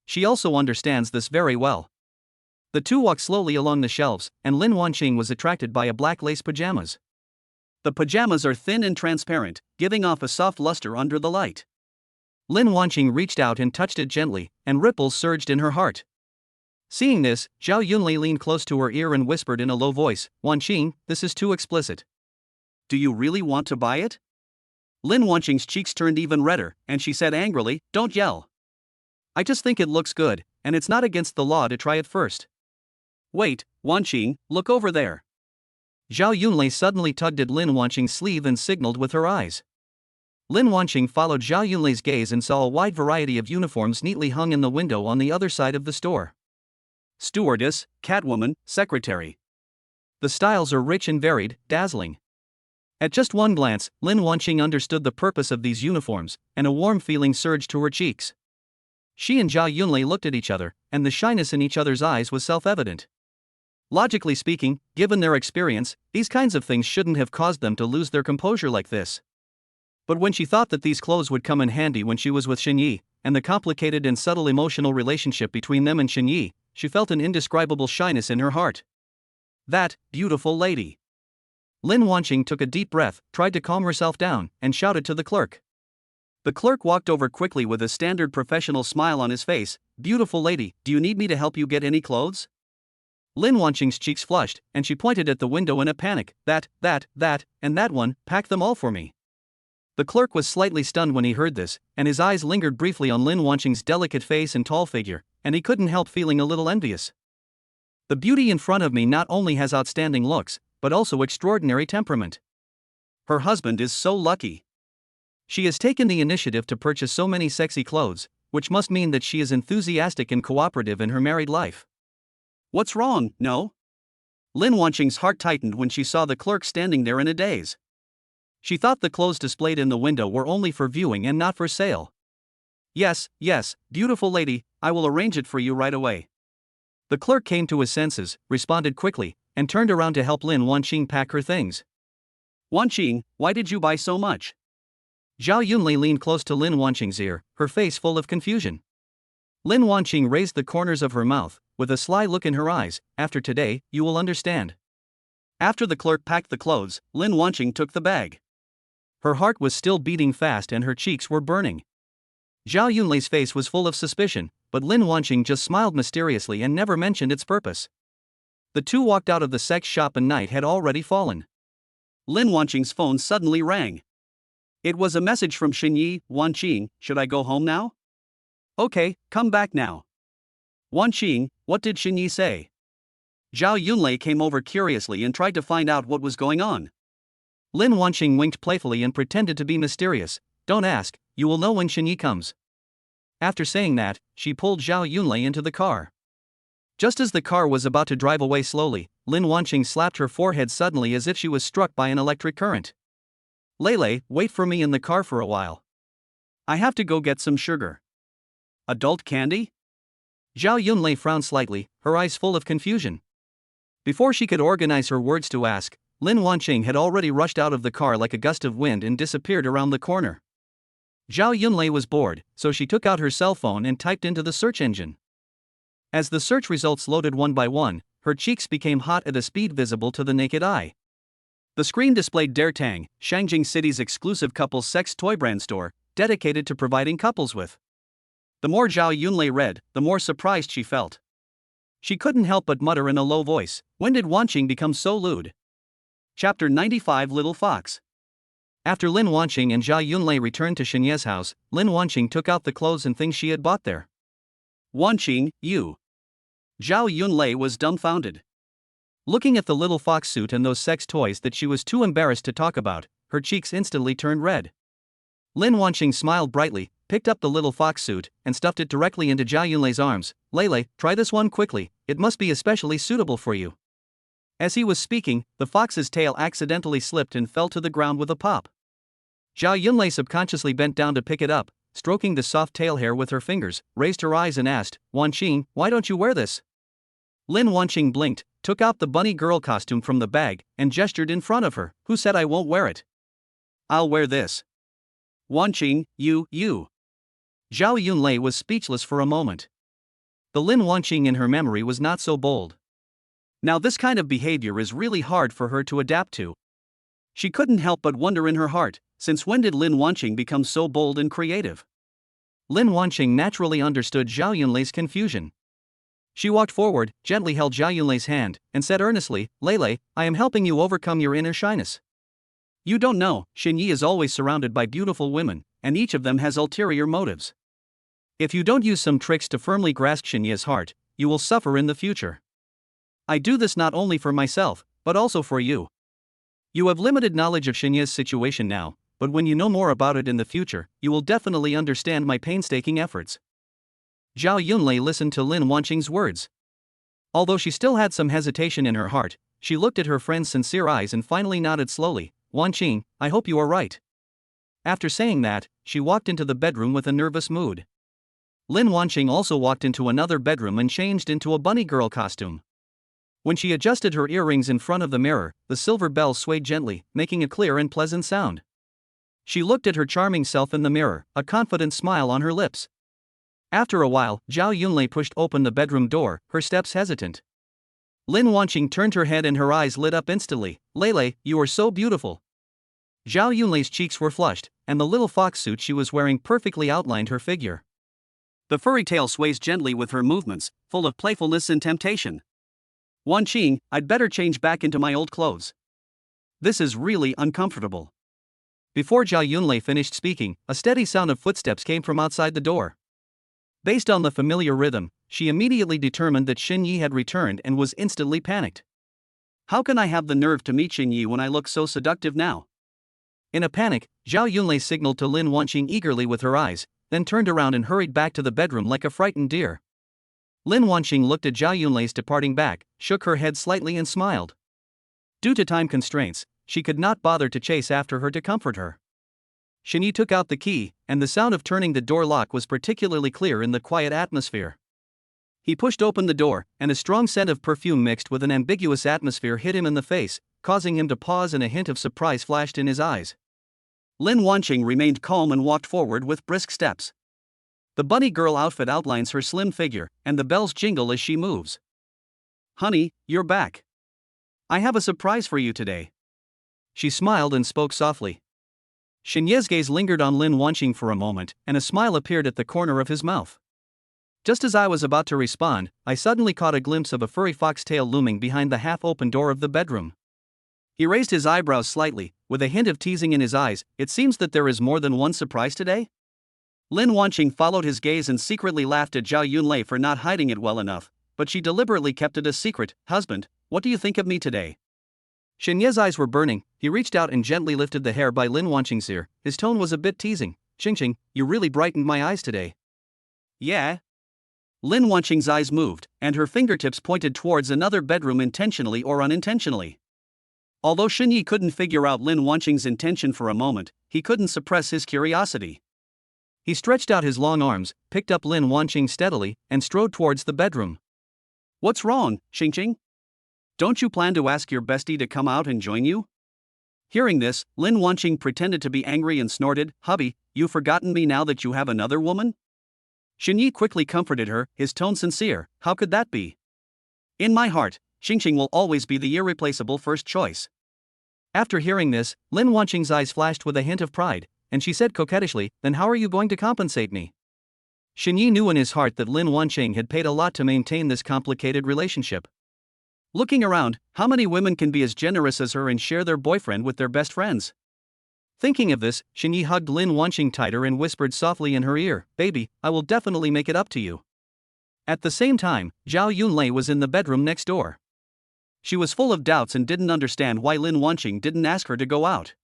She also understands this very well. The two walked slowly along the shelves, and Lin Wanqing was attracted by a black lace pajamas. The pajamas are thin and transparent, giving off a soft luster under the light. Lin Wanqing reached out and touched it gently, and ripples surged in her heart. Seeing this, Zhao Yunlei leaned close to her ear and whispered in a low voice, "Wanqing, this is too explicit. Do you really want to buy it?" Lin Wanqing's cheeks turned even redder, and she said angrily, "Don't yell. I just think it looks good, and it's not against the law to try it first." "Wait, Wanqing, look over there." Zhao Yunlei suddenly tugged at Lin Wanqing's sleeve and signaled with her eyes. Lin Wanqing followed Zhao Yunlei's gaze and saw a wide variety of uniforms neatly hung in the window on the other side of the store. Stewardess, catwoman, secretary. The styles are rich and varied, dazzling. At just one glance, Lin Wanqing understood the purpose of these uniforms, and a warm feeling surged to her cheeks. She and Zhao Yunlei looked at each other, and the shyness in each other's eyes was self-evident. Logically speaking, given their experience, these kinds of things shouldn't have caused them to lose their composure like this. But when she thought that these clothes would come in handy when she was with Xinyi, and the complicated and subtle emotional relationship between them and Xinyi, she felt an indescribable shyness in her heart. "That beautiful lady." Lin Wanqing took a deep breath, tried to calm herself down, and shouted to the clerk. The clerk walked over quickly with a standard professional smile on his face. "Beautiful lady, do you need me to help you get any clothes?" Lin Wanqing's cheeks flushed, and she pointed at the window in a panic. That, and that one, pack them all for me." The clerk was slightly stunned when he heard this, and his eyes lingered briefly on Lin Wanqing's delicate face and tall figure, and he couldn't help feeling a little envious. The beauty in front of me not only has outstanding looks, but also extraordinary temperament. Her husband is so lucky. She has taken the initiative to purchase so many sexy clothes, which must mean that she is enthusiastic and cooperative in her married life. What's wrong, no? Lin Wanqing's heart tightened when she saw the clerk standing there in a daze. She thought the clothes displayed in the window were only for viewing and not for sale. Yes, beautiful lady, I will arrange it for you right away. The clerk came to his senses, responded quickly, and turned around to help Lin Wanqing pack her things. Wanqing, why did you buy so much? Zhao Yunlei leaned close to Lin Wanqing's ear, her face full of confusion. Lin Wanqing raised the corners of her mouth, with a sly look in her eyes. After today, you will understand. After the clerk packed the clothes, Lin Wanqing took the bag. Her heart was still beating fast and her cheeks were burning. Zhao Yunlei's face was full of suspicion, but Lin Wanqing just smiled mysteriously and never mentioned its purpose. The two walked out of the sex shop and night had already fallen. Lin Wanqing's phone suddenly rang. It was a message from Xinyi. Wanqing, should I go home now? Okay, come back now. Wanqing, what did Xinyi say? Zhao Yunlei came over curiously and tried to find out what was going on. Lin Wanqing winked playfully and pretended to be mysterious. Don't ask, you will know when Xinyi comes. After saying that, she pulled Zhao Yunlei into the car. Just as the car was about to drive away slowly, Lin Wanqing slapped her forehead suddenly as if she was struck by an electric current. Lele, wait for me in the car for a while. I have to go get some sugar. Adult candy? Zhao Yunlei frowned slightly, her eyes full of confusion. Before she could organize her words to ask, Lin Wanqing had already rushed out of the car like a gust of wind and disappeared around the corner. Zhao Yunlei was bored, so she took out her cell phone and typed into the search engine. As the search results loaded one by one, her cheeks became hot at a speed visible to the naked eye. The screen displayed Daretang, Shangjing City's exclusive couples sex toy brand store, dedicated to providing couples with. The more Zhao Yunlei read, the more surprised she felt. She couldn't help but mutter in a low voice, when did Wanqing become so lewd? Chapter 95 Little Fox. After Lin Wanqing and Zhao Yunlei returned to Xinye's house, Lin Wanqing took out the clothes and things she had bought there. Wanqing, you. Zhao Yunlei was dumbfounded. Looking at the little fox suit and those sex toys that she was too embarrassed to talk about, her cheeks instantly turned red. Lin Wanqing smiled brightly, picked up the little fox suit, and stuffed it directly into Zhao Yunlei's arms. Lele, try this one quickly, it must be especially suitable for you. As he was speaking, the fox's tail accidentally slipped and fell to the ground with a pop. Zhao Yunlei subconsciously bent down to pick it up, stroking the soft tail hair with her fingers, raised her eyes and asked, Wanqing, why don't you wear this? Lin Wanqing blinked, took out the bunny girl costume from the bag, and gestured in front of her. Who said I won't wear it? I'll wear this. Wanqing, you. Zhao Yunlei was speechless for a moment. The Lin Wanqing in her memory was not so bold. Now this kind of behavior is really hard for her to adapt to. She couldn't help but wonder in her heart, since when did Lin Wanqing become so bold and creative? Lin Wanqing naturally understood Zhao Yunlei's confusion. She walked forward, gently held Zhao Yunlei's hand, and said earnestly, Lele, I am helping you overcome your inner shyness. You don't know, Xinyi is always surrounded by beautiful women, and each of them has ulterior motives. If you don't use some tricks to firmly grasp Xinyi's heart, you will suffer in the future. I do this not only for myself, but also for you. You have limited knowledge of Xinyi's situation now, but when you know more about it in the future, you will definitely understand my painstaking efforts. Zhao Yunlei listened to Lin Wanqing's words. Although she still had some hesitation in her heart, she looked at her friend's sincere eyes and finally nodded slowly. Wanqing, I hope you are right. After saying that, she walked into the bedroom with a nervous mood. Lin Wanqing also walked into another bedroom and changed into a bunny girl costume. When she adjusted her earrings in front of the mirror, the silver bell swayed gently, making a clear and pleasant sound. She looked at her charming self in the mirror, a confident smile on her lips. After a while, Zhao Yunlei pushed open the bedroom door, her steps hesitant. Lin Wanqing turned her head and her eyes lit up instantly. Lele, you are so beautiful. Zhao Yunlei's cheeks were flushed, and the little fox suit she was wearing perfectly outlined her figure. The furry tail sways gently with her movements, full of playfulness and temptation. Wanqing, I'd better change back into my old clothes. This is really uncomfortable. Before Zhao Yunlei finished speaking, a steady sound of footsteps came from outside the door. Based on the familiar rhythm, she immediately determined that Xinyi had returned and was instantly panicked. How can I have the nerve to meet Xinyi when I look so seductive now? In a panic, Zhao Yunlei signaled to Lin Wanqing eagerly with her eyes, then turned around and hurried back to the bedroom like a frightened deer. Lin Wanqing looked at Zhao Yunlei's departing back, shook her head slightly and smiled. Due to time constraints, she could not bother to chase after her to comfort her. Shini took out the key, and the sound of turning the door lock was particularly clear in the quiet atmosphere. He pushed open the door, and a strong scent of perfume mixed with an ambiguous atmosphere hit him in the face, causing him to pause, and a hint of surprise flashed in his eyes. Lin Wanqing remained calm and walked forward with brisk steps. The bunny girl outfit outlines her slim figure, and the bells jingle as she moves. "Honey, you're back. I have a surprise for you today." She smiled and spoke softly. Xinye's gaze lingered on Lin Wanqing for a moment, and a smile appeared at the corner of his mouth. Just as I was about to respond, I suddenly caught a glimpse of a furry foxtail looming behind the half-open door of the bedroom. He raised his eyebrows slightly, with a hint of teasing in his eyes. "It seems that there is more than one surprise today?" Lin Wanqing followed his gaze and secretly laughed at Zhao Yunlei for not hiding it well enough, but she deliberately kept it a secret. "Husband, what do you think of me today?" Xinye's eyes were burning. He reached out and gently lifted the hair by Lin Wanqing's ear. His tone was a bit teasing. "Xingqing, you really brightened my eyes today." "Yeah?" Lin Wanqing's eyes moved, and her fingertips pointed towards another bedroom intentionally or unintentionally. Although Xinyi couldn't figure out Lin Wanqing's intention for a moment, he couldn't suppress his curiosity. He stretched out his long arms, picked up Lin Wanqing steadily, and strode towards the bedroom. "What's wrong, Xingqing? Don't you plan to ask your bestie to come out and join you?" Hearing this, Lin Wanqing pretended to be angry and snorted, "Hubby, you've forgotten me now that you have another woman?" Xinyi quickly comforted her, his tone sincere. "How could that be? In my heart, Xingqing will always be the irreplaceable first choice." After hearing this, Lin Wanqing's eyes flashed with a hint of pride, and she said coquettishly, "Then how are you going to compensate me?" Xinyi knew in his heart that Lin Wanqing had paid a lot to maintain this complicated relationship. Looking around, how many women can be as generous as her and share their boyfriend with their best friends? Thinking of this, Xinyi hugged Lin Wanqing tighter and whispered softly in her ear, "Baby, I will definitely make it up to you." At the same time, Zhao Yunlei was in the bedroom next door. She was full of doubts and didn't understand why Lin Wanqing didn't ask her to go out.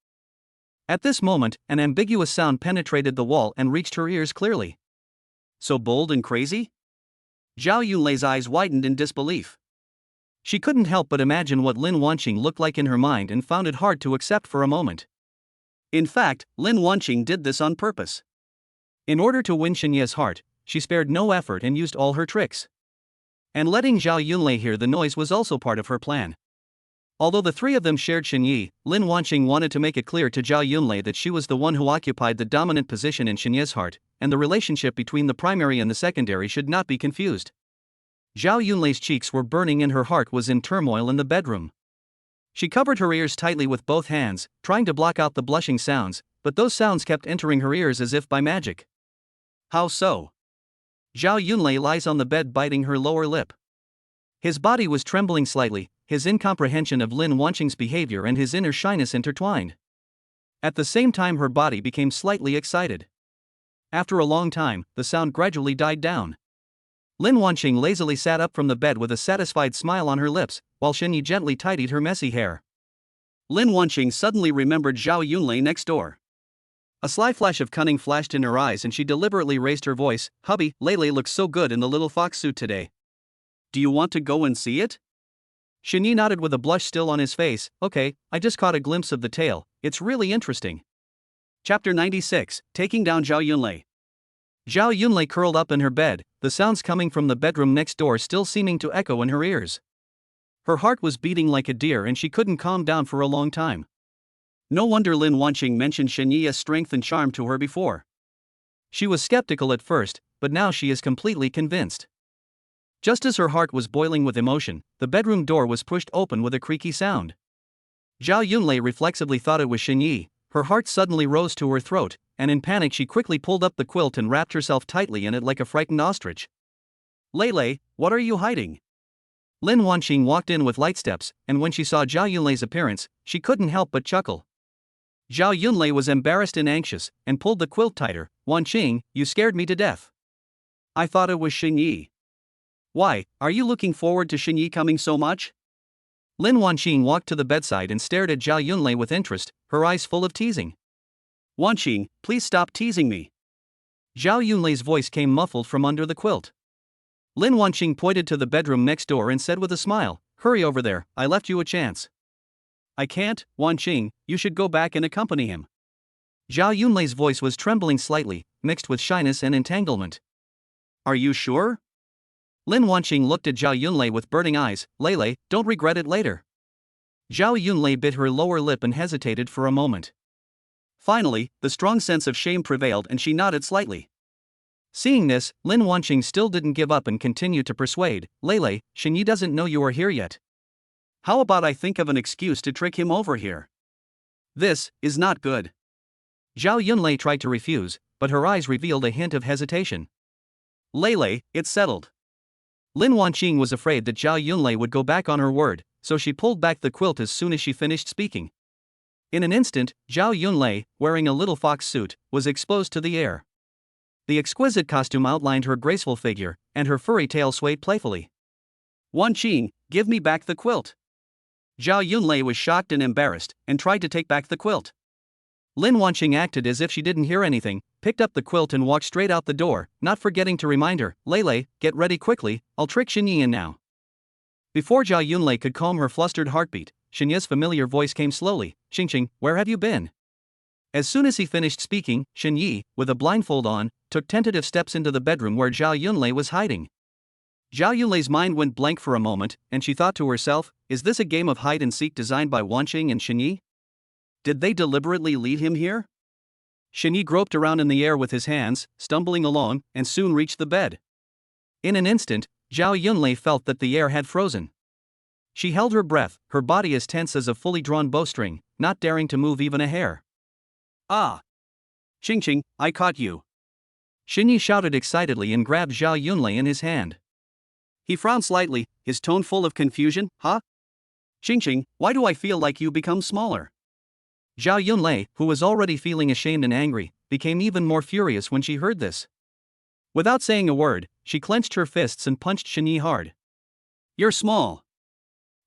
At this moment, an ambiguous sound penetrated the wall and reached her ears clearly. "So bold and crazy?" Zhao Yunlei's eyes widened in disbelief. She couldn't help but imagine what Lin Wanqing looked like in her mind and found it hard to accept for a moment. In fact, Lin Wanqing did this on purpose. In order to win Xinye's heart, she spared no effort and used all her tricks. And letting Zhao Yunlei hear the noise was also part of her plan. Although the three of them shared Xinyi, Lin Wanqing wanted to make it clear to Zhao Yunlei that she was the one who occupied the dominant position in Xinye's heart, and the relationship between the primary and the secondary should not be confused. Zhao Yunlei's cheeks were burning and her heart was in turmoil in the bedroom. She covered her ears tightly with both hands, trying to block out the blushing sounds, but those sounds kept entering her ears as if by magic. "How so?" Zhao Yunlei lies on the bed biting her lower lip. His body was trembling slightly, his incomprehension of Lin Wanqing's behavior and his inner shyness intertwined. At the same time her body became slightly excited. After a long time, the sound gradually died down. Lin Wanqing lazily sat up from the bed with a satisfied smile on her lips, while Xinyi gently tidied her messy hair. Lin Wanqing suddenly remembered Zhao Yunlei next door. A sly flash of cunning flashed in her eyes and she deliberately raised her voice, "Hubby, Lei looks so good in the little fox suit today. Do you want to go and see it?" Xinyi nodded with a blush still on his face. "Okay, I just caught a glimpse of the tail, it's really interesting." Chapter 96, Taking Down Zhao Yunlei. Zhao Yunlei curled up in her bed, the sounds coming from the bedroom next door still seeming to echo in her ears. Her heart was beating like a deer and she couldn't calm down for a long time. No wonder Lin Wanqing mentioned Xinyi's strength and charm to her before. She was skeptical at first, but now she is completely convinced. Just as her heart was boiling with emotion, the bedroom door was pushed open with a creaky sound. Zhao Yunlei reflexively thought it was Xinyi. Her heart suddenly rose to her throat, and in panic she quickly pulled up the quilt and wrapped herself tightly in it like a frightened ostrich. "Lei, what are you hiding?" Lin Wanqing walked in with light steps, and when she saw Zhao Yunlei's appearance, she couldn't help but chuckle. Zhao Yunlei was embarrassed and anxious, and pulled the quilt tighter. "Wanqing, you scared me to death. I thought it was Xinyi." "Why, are you looking forward to Xinyi coming so much?" Lin Wanqing walked to the bedside and stared at Zhao Yunlei with interest, her eyes full of teasing. "Wanqing, please stop teasing me." Zhao Yunlei's voice came muffled from under the quilt. Lin Wanqing pointed to the bedroom next door and said with a smile, "Hurry over there, I left you a chance." I can't, Wanqing, you should go back and accompany him. Zhao Yunlei's voice was trembling slightly, mixed with shyness and entanglement. Are you sure? Lin Wanqing looked at Zhao Yunlei with burning eyes. Lei, don't regret it later. Zhao Yunlei bit her lower lip and hesitated for a moment. Finally, the strong sense of shame prevailed and she nodded slightly. Seeing this, Lin Wanqing still didn't give up and continued to persuade. Lei, Shini doesn't know you are here yet. How about I think of an excuse to trick him over here? This is not good. Zhao Yunlei tried to refuse, but her eyes revealed a hint of hesitation. Lei, it's settled. Lin Wanqing was afraid that Zhao Yunlei would go back on her word, so she pulled back the quilt as soon as she finished speaking. In an instant, Zhao Yunlei, wearing a little fox suit, was exposed to the air. The exquisite costume outlined her graceful figure, and her furry tail swayed playfully. Wanqing, give me back the quilt. Zhao Yunlei was shocked and embarrassed, and tried to take back the quilt. Lin Wanqing acted as if she didn't hear anything, picked up the quilt and walked straight out the door, not forgetting to remind her, Lei, get ready quickly, I'll trick Xinyi in now. Before Zhao Yunlei could calm her flustered heartbeat, Xinyi's familiar voice came slowly, Xingqing, where have you been? As soon as he finished speaking, Xinyi, with a blindfold on, took tentative steps into the bedroom where Zhao Yunlei was hiding. Zhao Yunlei's mind went blank for a moment, and she thought to herself, is this a game of hide-and-seek designed by Wanqing and Xinyi? Did they deliberately lead him here? Xinyi groped around in the air with his hands, stumbling along, and soon reached the bed. In an instant, Zhao Yunlei felt that the air had frozen. She held her breath, her body as tense as a fully drawn bowstring, not daring to move even a hair. Ah! Xingqing, I caught you! Xinyi shouted excitedly and grabbed Zhao Yunlei in his hand. He frowned slightly, his tone full of confusion. Huh? Xingqing, why do I feel like you become smaller? Zhao Yunlei, who was already feeling ashamed and angry, became even more furious when she heard this. Without saying a word, she clenched her fists and punched Xinyi hard. You're small.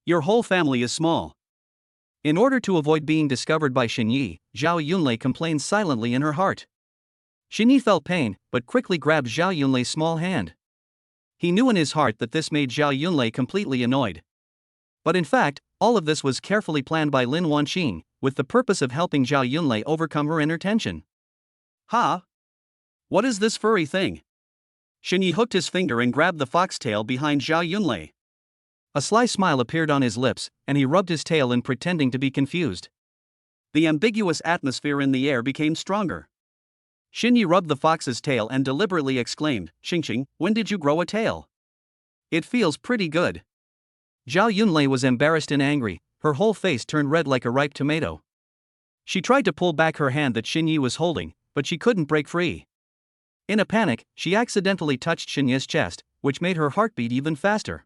Your whole family is small. In order to avoid being discovered by Xinyi, Zhao Yunlei complained silently in her heart. Xinyi felt pain, but quickly grabbed Zhao Yunlei's small hand. He knew in his heart that this made Zhao Yunlei completely annoyed. But in fact, all of this was carefully planned by Lin Wanqing, with the purpose of helping Zhao Yunlei overcome her inner tension. Ha! What is this furry thing? Xinyi hooked his finger and grabbed the foxtail behind Zhao Yunlei. A sly smile appeared on his lips, and he rubbed his tail in pretending to be confused. The ambiguous atmosphere in the air became stronger. Xinyi rubbed the fox's tail and deliberately exclaimed, Xingqing, when did you grow a tail? It feels pretty good. Zhao Yunlei was embarrassed and angry, her whole face turned red like a ripe tomato. She tried to pull back her hand that Xinyi was holding, but she couldn't break free. In a panic, she accidentally touched Xinyi's chest, which made her heartbeat even faster.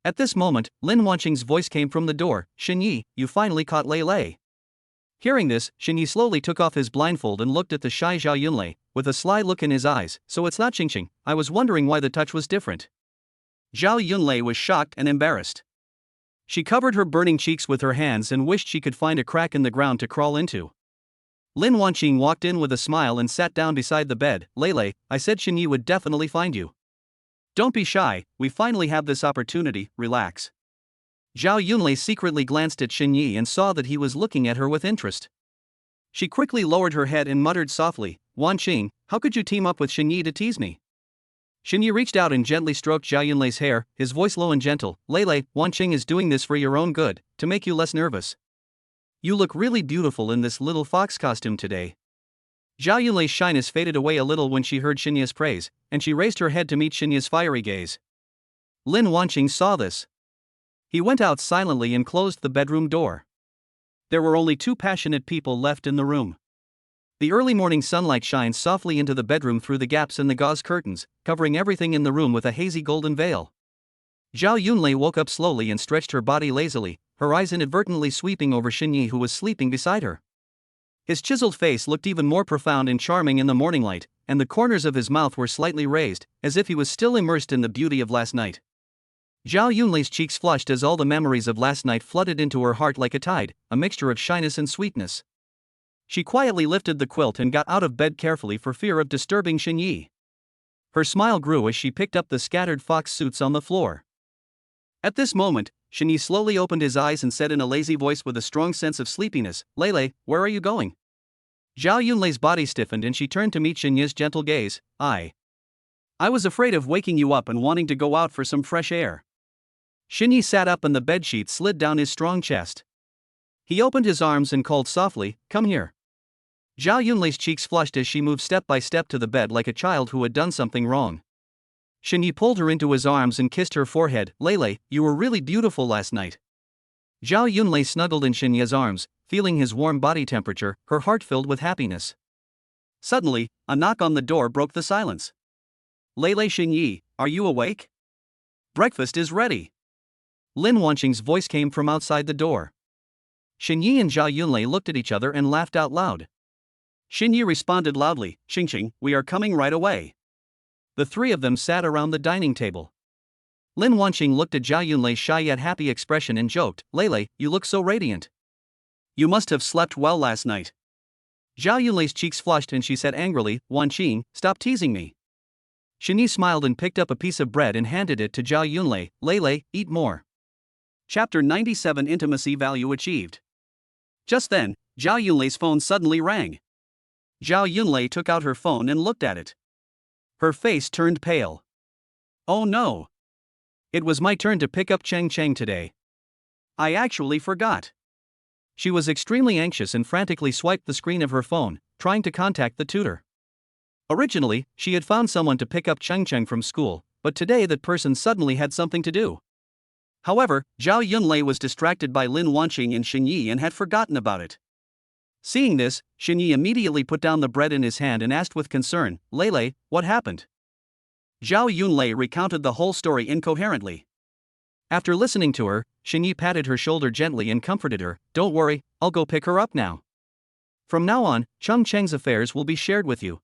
At this moment, Lin Wanqing's voice came from the door, Xinyi, you finally caught Lei. Hearing this, Xinyi slowly took off his blindfold and looked at the shy Zhao Yunlei, with a sly look in his eyes. So it's not Xingqing, I was wondering why the touch was different. Zhao Yunlei was shocked and embarrassed. She covered her burning cheeks with her hands and wished she could find a crack in the ground to crawl into. Lin Wanqing walked in with a smile and sat down beside the bed. Lei, I said Xinyi would definitely find you. Don't be shy, we finally have this opportunity, relax. Zhao Yunlei secretly glanced at Xinyi and saw that he was looking at her with interest. She quickly lowered her head and muttered softly, Wanqing, how could you team up with Xinyi to tease me? Xinyi reached out and gently stroked Zhao Yunlei's hair, his voice low and gentle. Lei, Wanqing is doing this for your own good, to make you less nervous. You look really beautiful in this little fox costume today. Zhao Yunlei's shyness faded away a little when she heard Xinyi's praise, and she raised her head to meet Xinyi's fiery gaze. Lin Wanqing saw this. He went out silently and closed the bedroom door. There were only two passionate people left in the room. The early morning sunlight shines softly into the bedroom through the gaps in the gauze curtains, covering everything in the room with a hazy golden veil. Zhao Yunlei woke up slowly and stretched her body lazily, her eyes inadvertently sweeping over Xinyi who was sleeping beside her. His chiseled face looked even more profound and charming in the morning light, and the corners of his mouth were slightly raised, as if he was still immersed in the beauty of last night. Zhao Yunlei's cheeks flushed as all the memories of last night flooded into her heart like a tide, a mixture of shyness and sweetness. She quietly lifted the quilt and got out of bed carefully for fear of disturbing Xinyi. Her smile grew as she picked up the scattered fox suits on the floor. At this moment, Shini slowly opened his eyes and said in a lazy voice with a strong sense of sleepiness, Lele, where are you going? Zhao Yunlei's body stiffened and she turned to meet Xinye's gentle gaze. I was afraid of waking you up and wanting to go out for some fresh air. Xinye sat up and the bedsheet slid down his strong chest. He opened his arms and called softly, come here. Zhao Yunlei's cheeks flushed as she moved step by step to the bed like a child who had done something wrong. Xinye pulled her into his arms and kissed her forehead. Lele, you were really beautiful last night. Zhao Yunlei snuggled in Xinye's arms, feeling his warm body temperature, her heart filled with happiness. Suddenly, a knock on the door broke the silence. Lele Xinye, are you awake? Breakfast is ready. Lin Wanqing's voice came from outside the door. Xinye and Zhao Yunlei looked at each other and laughed out loud. Xinye responded loudly, Xingqing, we are coming right away. The three of them sat around the dining table. Lin Wanqing looked at Zhao Yunlei's shy yet happy expression and joked, Lele, you look so radiant. You must have slept well last night. Zhao Yunlei's cheeks flushed and she said angrily, Wanqing, stop teasing me. Xinye smiled and picked up a piece of bread and handed it to Zhao Yunlei, Lele, eat more. Chapter 97 Intimacy Value Achieved. Just then, Zhao Yunlei's phone suddenly rang. Zhao Yunlei took out her phone and looked at it. Her face turned pale. Oh no! It was my turn to pick up Cheng Cheng today. I actually forgot. She was extremely anxious and frantically swiped the screen of her phone, trying to contact the tutor. Originally, she had found someone to pick up Cheng Cheng from school, but today that person suddenly had something to do. However, Zhao Yunlei was distracted by Lin Wanqing and Xinye and had forgotten about it. Seeing this, Xinye immediately put down the bread in his hand and asked with concern, Lele, what happened? Zhao Yunlei recounted the whole story incoherently. After listening to her, Xinye patted her shoulder gently and comforted her, don't worry, I'll go pick her up now. From now on, Cheng Cheng's affairs will be shared with you.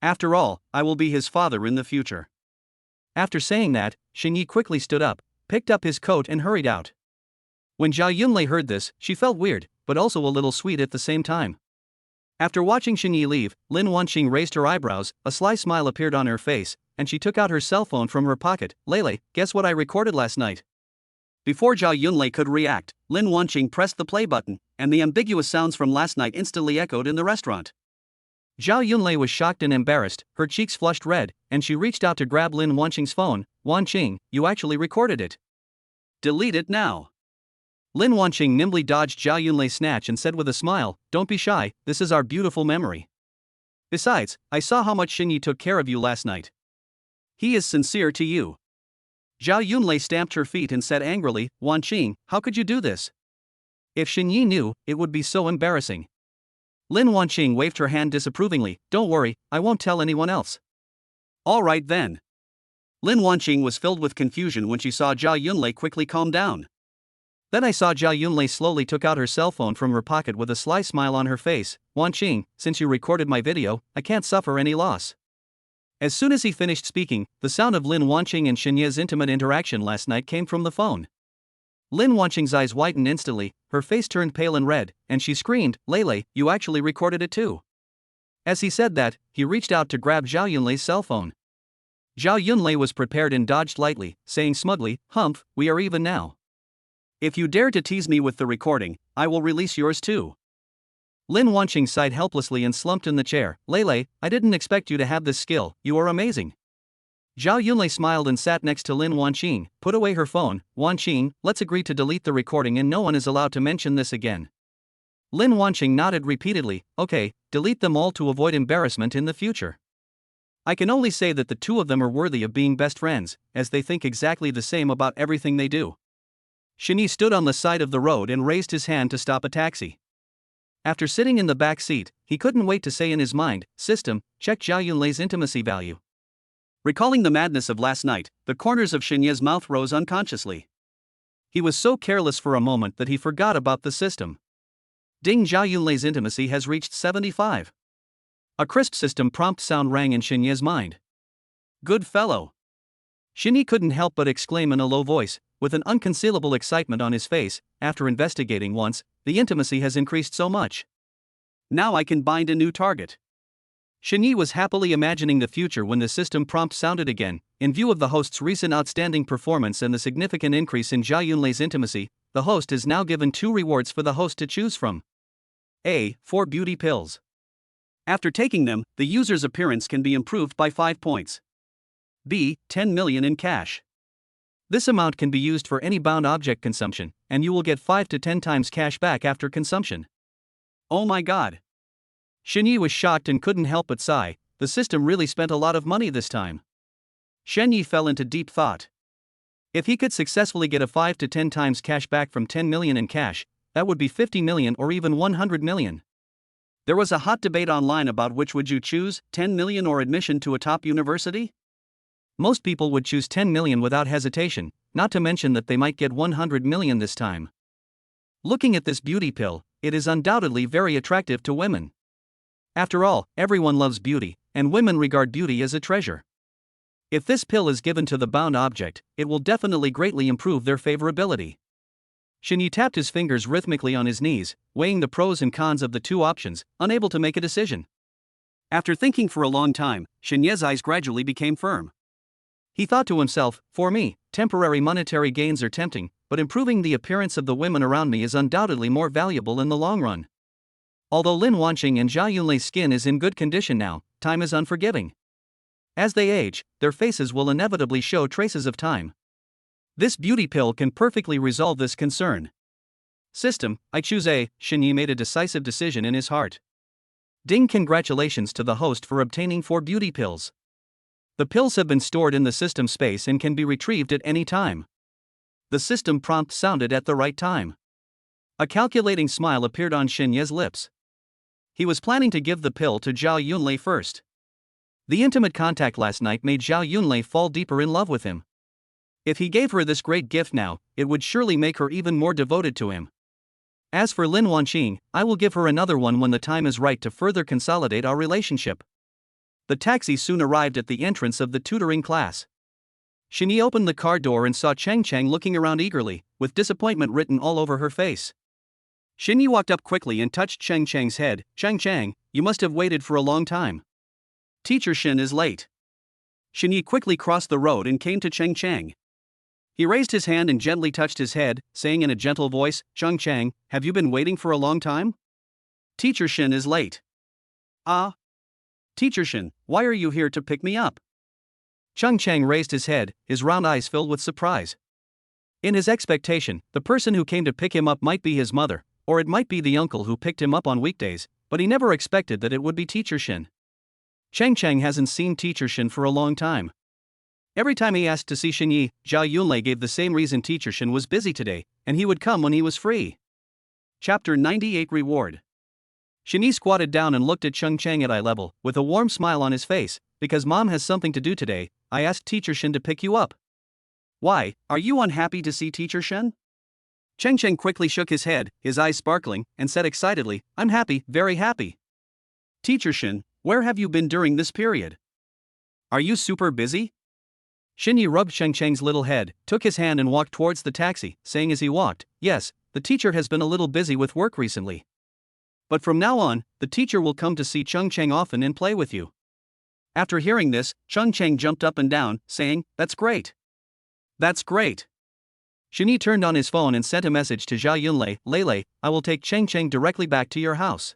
After all, I will be his father in the future. After saying that, Xinye quickly stood up, picked up his coat and hurried out. When Zhao Yunlei heard this, she felt weird, but also a little sweet at the same time. After watching Xinye leave, Lin Wanqing raised her eyebrows, a sly smile appeared on her face, and she took out her cell phone from her pocket. Lele, guess what I recorded last night? Before Zhao Yunlei could react, Lin Wanqing pressed the play button, and the ambiguous sounds from last night instantly echoed in the restaurant. Zhao Yunlei was shocked and embarrassed, her cheeks flushed red, and she reached out to grab Lin Wanqing's phone. Wanqing, you actually recorded it. Delete it now. Lin Wanqing nimbly dodged Zhao Yunlei's snatch and said with a smile, don't be shy, this is our beautiful memory. Besides, I saw how much Xinye took care of you last night. He is sincere to you. Zhao Yunlei stamped her feet and said angrily, Wanqing, how could you do this? If Xinye knew, it would be so embarrassing. Lin Wanqing waved her hand disapprovingly, don't worry, I won't tell anyone else. All right then. Lin Wanqing was filled with confusion when she saw Zhao Yunlei quickly calm down. Then I saw Zhao Yunlei slowly took out her cell phone from her pocket with a sly smile on her face. Wanqing, since you recorded my video, I can't suffer any loss. As soon as he finished speaking, the sound of Lin Wanqing and Xinye's intimate interaction last night came from the phone. Lin Wanqing's eyes whitened instantly, her face turned pale and red, and she screamed, Lele, you actually recorded it too. As he said that, he reached out to grab Zhao Yunlei's cell phone. Zhao Yunlei was prepared and dodged lightly, saying smugly, Humph, we are even now. If you dare to tease me with the recording, I will release yours too. Lin Wanqing sighed helplessly and slumped in the chair. Lele, I didn't expect you to have this skill, you are amazing. Zhao Yunlei smiled and sat next to Lin Wanqing, put away her phone. Wanqing, let's agree to delete the recording and no one is allowed to mention this again. Lin Wanqing nodded repeatedly, okay, delete them all to avoid embarrassment in the future. I can only say that the two of them are worthy of being best friends, as they think exactly the same about everything they do. Shini stood on the side of the road and raised his hand to stop a taxi. After sitting in the back seat, he couldn't wait to say in his mind, system, check Zhao Yunlei's intimacy value. Recalling the madness of last night, the corners of Xinye's mouth rose unconsciously. He was so careless for a moment that he forgot about the system. Ding, Zhao Yunlei's intimacy has reached 75. A crisp system prompt sound rang in Xinye's mind. Good fellow. Xinye couldn't help but exclaim in a low voice, with an unconcealable excitement on his face. After investigating once, the intimacy has increased so much. Now I can bind a new target. Xinye was happily imagining the future when the system prompt sounded again. in view of the host's recent outstanding performance and the significant increase in Zhao Yunlei's intimacy, the host is now given 2 rewards for the host to choose from. A. 4 beauty pills. After taking them, the user's appearance can be improved by 5 points. B. 10 million in cash. This amount can be used for any bound object consumption, and you will get 5 to 10 times cash back after consumption. Oh my god. Shini was shocked and couldn't help but sigh. The system really spent a lot of money this time. Shenyi fell into deep thought. If he could successfully get a 5 to 10 times cash back from 10 million in cash, that would be 50 million or even 100 million. There was a hot debate online about which would you choose, 10 million or admission to a top university? Most people would choose 10 million without hesitation, not to mention that they might get 100 million this time. Looking at this beauty pill, it is undoubtedly very attractive to women. After all, everyone loves beauty, and women regard beauty as a treasure. If this pill is given to the bound object, it will definitely greatly improve their favorability. Shini tapped his fingers rhythmically on his knees, weighing the pros and cons of the 2 options, unable to make a decision. After thinking for a long time, Shenye's eyes gradually became firm. He thought to himself, for me, temporary monetary gains are tempting, but improving the appearance of the women around me is undoubtedly more valuable in the long run. Although Lin Wanqing and Zhao Yunlei's skin is in good condition now, time is unforgiving. As they age, their faces will inevitably show traces of time. This beauty pill can perfectly resolve this concern. System, I choose A. Shini made a decisive decision in his heart. Ding, congratulations to the host for obtaining 4 beauty pills. The pills have been stored in the system space and can be retrieved at any time. The system prompt sounded at the right time. A calculating smile appeared on Shenye's lips. He was planning to give the pill to Zhao Yunlei first. The intimate contact last night made Zhao Yunlei fall deeper in love with him. If he gave her this great gift now, it would surely make her even more devoted to him. As for Lin Wanqing, I will give her another one when the time is right to further consolidate our relationship. The taxi soon arrived at the entrance of the tutoring class. Shini opened the car door and saw Chang Chang looking around eagerly, with disappointment written all over her face. Shini walked up quickly and touched Chang Chang's head. Chang Chang, you must have waited for a long time. Teacher Shin is late. Shini quickly crossed the road and came to Chang Chang. He raised his hand and gently touched his head, saying in a gentle voice, Chang Chang, have you been waiting for a long time? Teacher Shin is late. Ah. Teacher Shin, why are you here to pick me up? Chang Chang raised his head, his round eyes filled with surprise. In his expectation, the person who came to pick him up might be his mother, or it might be the uncle who picked him up on weekdays, but he never expected that it would be Teacher Shin. Chang Chang hasn't seen Teacher Shin for a long time. Every time he asked to see Shinyi, Zhao Yunlei gave the same reason: Teacher Shin was busy today, and he would come when he was free. Chapter 98 Reward. Shinyi squatted down and looked at Chang Chang at eye level, with a warm smile on his face. Because mom has something to do today, I asked Teacher Shin to pick you up. Why, are you unhappy to see Teacher Shin? Chang Chang quickly shook his head, his eyes sparkling, and said excitedly, I'm happy, very happy. Teacher Shin, where have you been during this period? Are you super busy? Shinyi rubbed Chang Chang's little head, took his hand and walked towards the taxi, saying as he walked, yes, the teacher has been a little busy with work recently. But from now on, the teacher will come to see Chang Chang often and play with you. After hearing this, Chang Chang jumped up and down, saying, that's great. That's great. Shinyi turned on his phone and sent a message to Zhao Yunlei, Lei, I will take Chang Chang directly back to your house.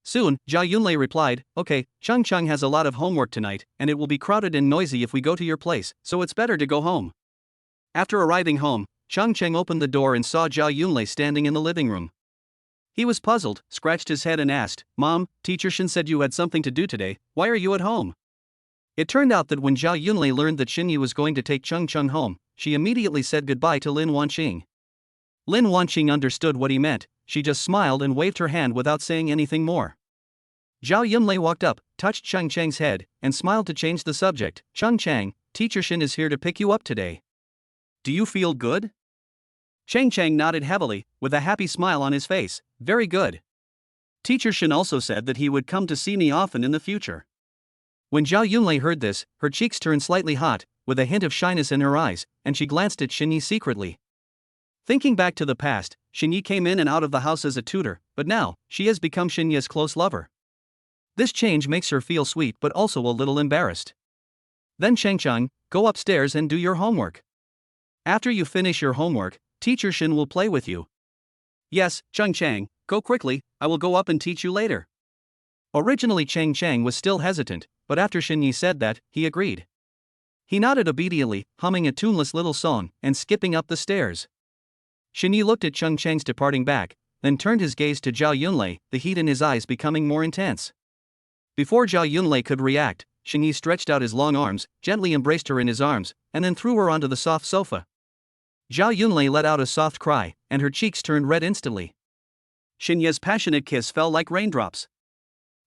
Soon, Zhao Yunlei replied, okay, Chang Chang has a lot of homework tonight, and it will be crowded and noisy if we go to your place, so it's better to go home. After arriving home, Chang Chang opened the door and saw Zhao Yunlei standing in the living room. He was puzzled, scratched his head and asked, Mom, Teacher Shin said you had something to do today, why are you at home? It turned out that when Zhao Yunlei learned that Shinyi was going to take Chang Chang home, she immediately said goodbye to Lin Wanqing. Lin Wanqing understood what he meant, she just smiled and waved her hand without saying anything more. Zhao Yunlei walked up, touched Chang Chang's head, and smiled to change the subject. Chang Chang, Teacher Shin is here to pick you up today. Do you feel good? Chang Chang nodded heavily, with a happy smile on his face. Very good. Teacher Shin also said that he would come to see me often in the future. When Zhao Yunlei heard this, her cheeks turned slightly hot, with a hint of shyness in her eyes, and she glanced at Shinyi secretly. Thinking back to the past, Shinyi came in and out of the house as a tutor, but now, she has become Shinyi's close lover. This change makes her feel sweet but also a little embarrassed. Then Chang Chang, go upstairs and do your homework. After you finish your homework, Teacher Shin will play with you. Yes, Chung Chang, go quickly, I will go up and teach you later. Originally Chang Chang was still hesitant, but after Shin Yi said that, he agreed. He nodded obediently, humming a tuneless little song, and skipping up the stairs. Shin Yi looked at Chung Chang's departing back, then turned his gaze to Zhao Yunlei, the heat in his eyes becoming more intense. Before Zhao Yunlei could react, Shin Yi stretched out his long arms, gently embraced her in his arms, and then threw her onto the soft sofa. Zhao Yunlei let out a soft cry, and her cheeks turned red instantly. Shin Ye's passionate kiss fell like raindrops.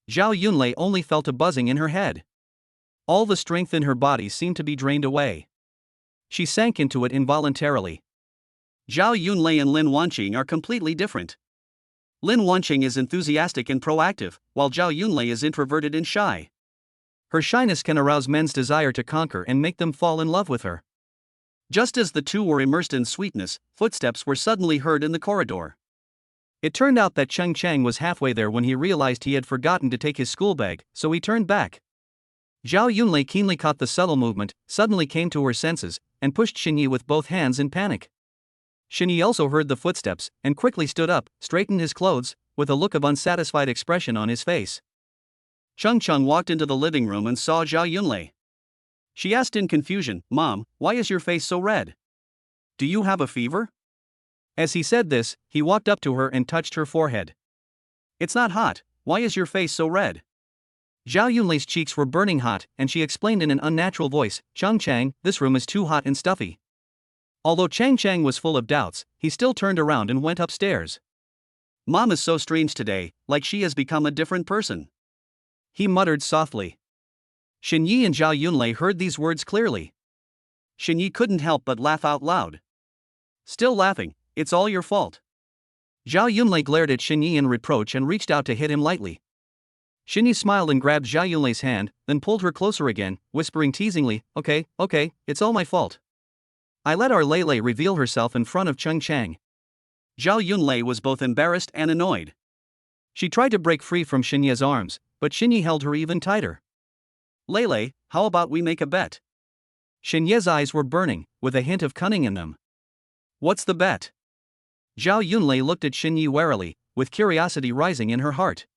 Zhao Yunlei only felt a buzzing in her head. All the strength in her body seemed to be drained away. She sank into it involuntarily. Zhao Yunlei and Lin Wanqing are completely different. Lin Wanqing is enthusiastic and proactive, while Zhao Yunlei is introverted and shy. Her shyness can arouse men's desire to conquer and make them fall in love with her. Just as the two were immersed in sweetness, footsteps were suddenly heard in the corridor. It turned out that Cheng Chang was halfway there when he realized he had forgotten to take his school bag, so he turned back. Zhao Yunlei keenly caught the subtle movement, suddenly came to her senses, and pushed Shin Yi with both hands in panic. Shin Yi also heard the footsteps, and quickly stood up, straightened his clothes, with a look of unsatisfied expression on his face. Chung Chung walked into the living room and saw Zhao Yunlei. She asked in confusion, "Mom, why is your face so red? Do you have a fever?" As he said this, he walked up to her and touched her forehead. "It's not hot, why is your face so red?" Zhao Yunlei's cheeks were burning hot, and she explained in an unnatural voice, "Chang Chang, this room is too hot and stuffy." Although Chang Chang was full of doubts, he still turned around and went upstairs. "Mom is so strange today, like she has become a different person," he muttered softly. Shin Yi and Zhao Yunlei heard these words clearly. Shin Yi couldn't help but laugh out loud. "Still laughing, it's all your fault." Zhao Yunlei glared at Shin Yi in reproach and reached out to hit him lightly. Shin Yi smiled and grabbed Zhao Yunlei's hand, then pulled her closer again, whispering teasingly, Okay, it's all my fault. I let our Lei reveal herself in front of Chung Chang." Zhao Yunlei was both embarrassed and annoyed. She tried to break free from Shin Yi's arms, but Shin Yi held her even tighter. "Lei, how about we make a bet?" Shin Ye's eyes were burning, with a hint of cunning in them. "What's the bet?" Zhao Yunlei looked at Shin Yi warily, with curiosity rising in her heart.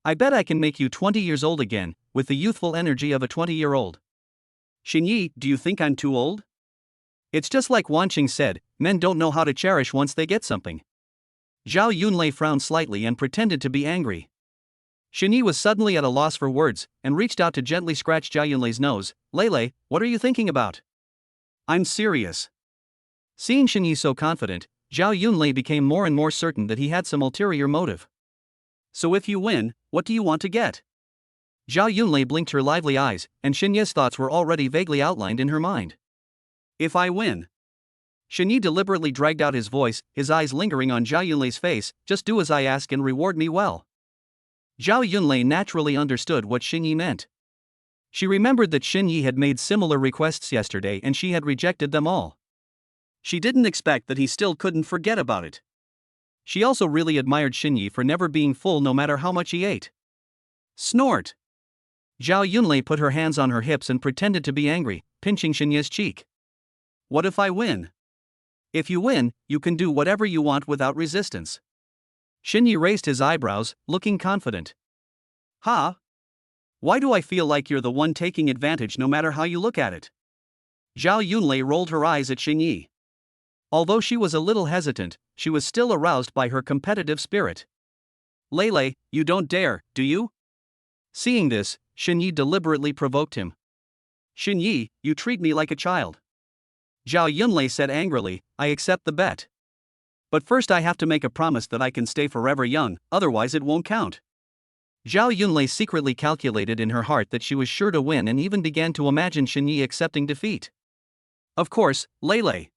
"I bet I can make you 20 years old again, with the youthful energy of a 20-year-old. Shin Yi, do you think I'm too old? It's just like Wanqing said, men don't know how to cherish once they get something." Zhao Yunlei frowned slightly and pretended to be angry. Shin Yi was suddenly at a loss for words, and reached out to gently scratch Zhao Yunlei's nose. "Lei, what are you thinking about?" "I'm serious." Seeing Shin Yi so confident, Zhao Yunlei became more and more certain that he had some ulterior motive. "So if you win, what do you want to get?" Zhao Yunlei blinked her lively eyes, and Shin Yi's thoughts were already vaguely outlined in her mind. "If I win." Shin Yi deliberately dragged out his voice, his eyes lingering on Zhao Yunlei's face. "Just do as I ask and reward me well." Zhao Yunlei naturally understood what Shin Yi meant. She remembered that Shin Yi had made similar requests yesterday and she had rejected them all. She didn't expect that he still couldn't forget about it. She also really admired Shin Yi for never being full no matter how much he ate. Snort! Zhao Yunlei put her hands on her hips and pretended to be angry, pinching Shin Yi's cheek. "What if I win?" "If you win, you can do whatever you want without resistance." Shin Yi raised his eyebrows, looking confident. "Huh? Why do I feel like you're the one taking advantage no matter how you look at it?" Zhao Yunlei rolled her eyes at Shin Yi. Although she was a little hesitant, she was still aroused by her competitive spirit. "Lei, you don't dare, do you?" Seeing this, Shin Yi deliberately provoked him. "Shin Yi, you treat me like a child." Zhao Yunlei said angrily, "I accept the bet. But first I have to make a promise that I can stay forever young, otherwise it won't count." Zhao Yunlei secretly calculated in her heart that she was sure to win and even began to imagine Shin Yi accepting defeat. "Of course, Lei.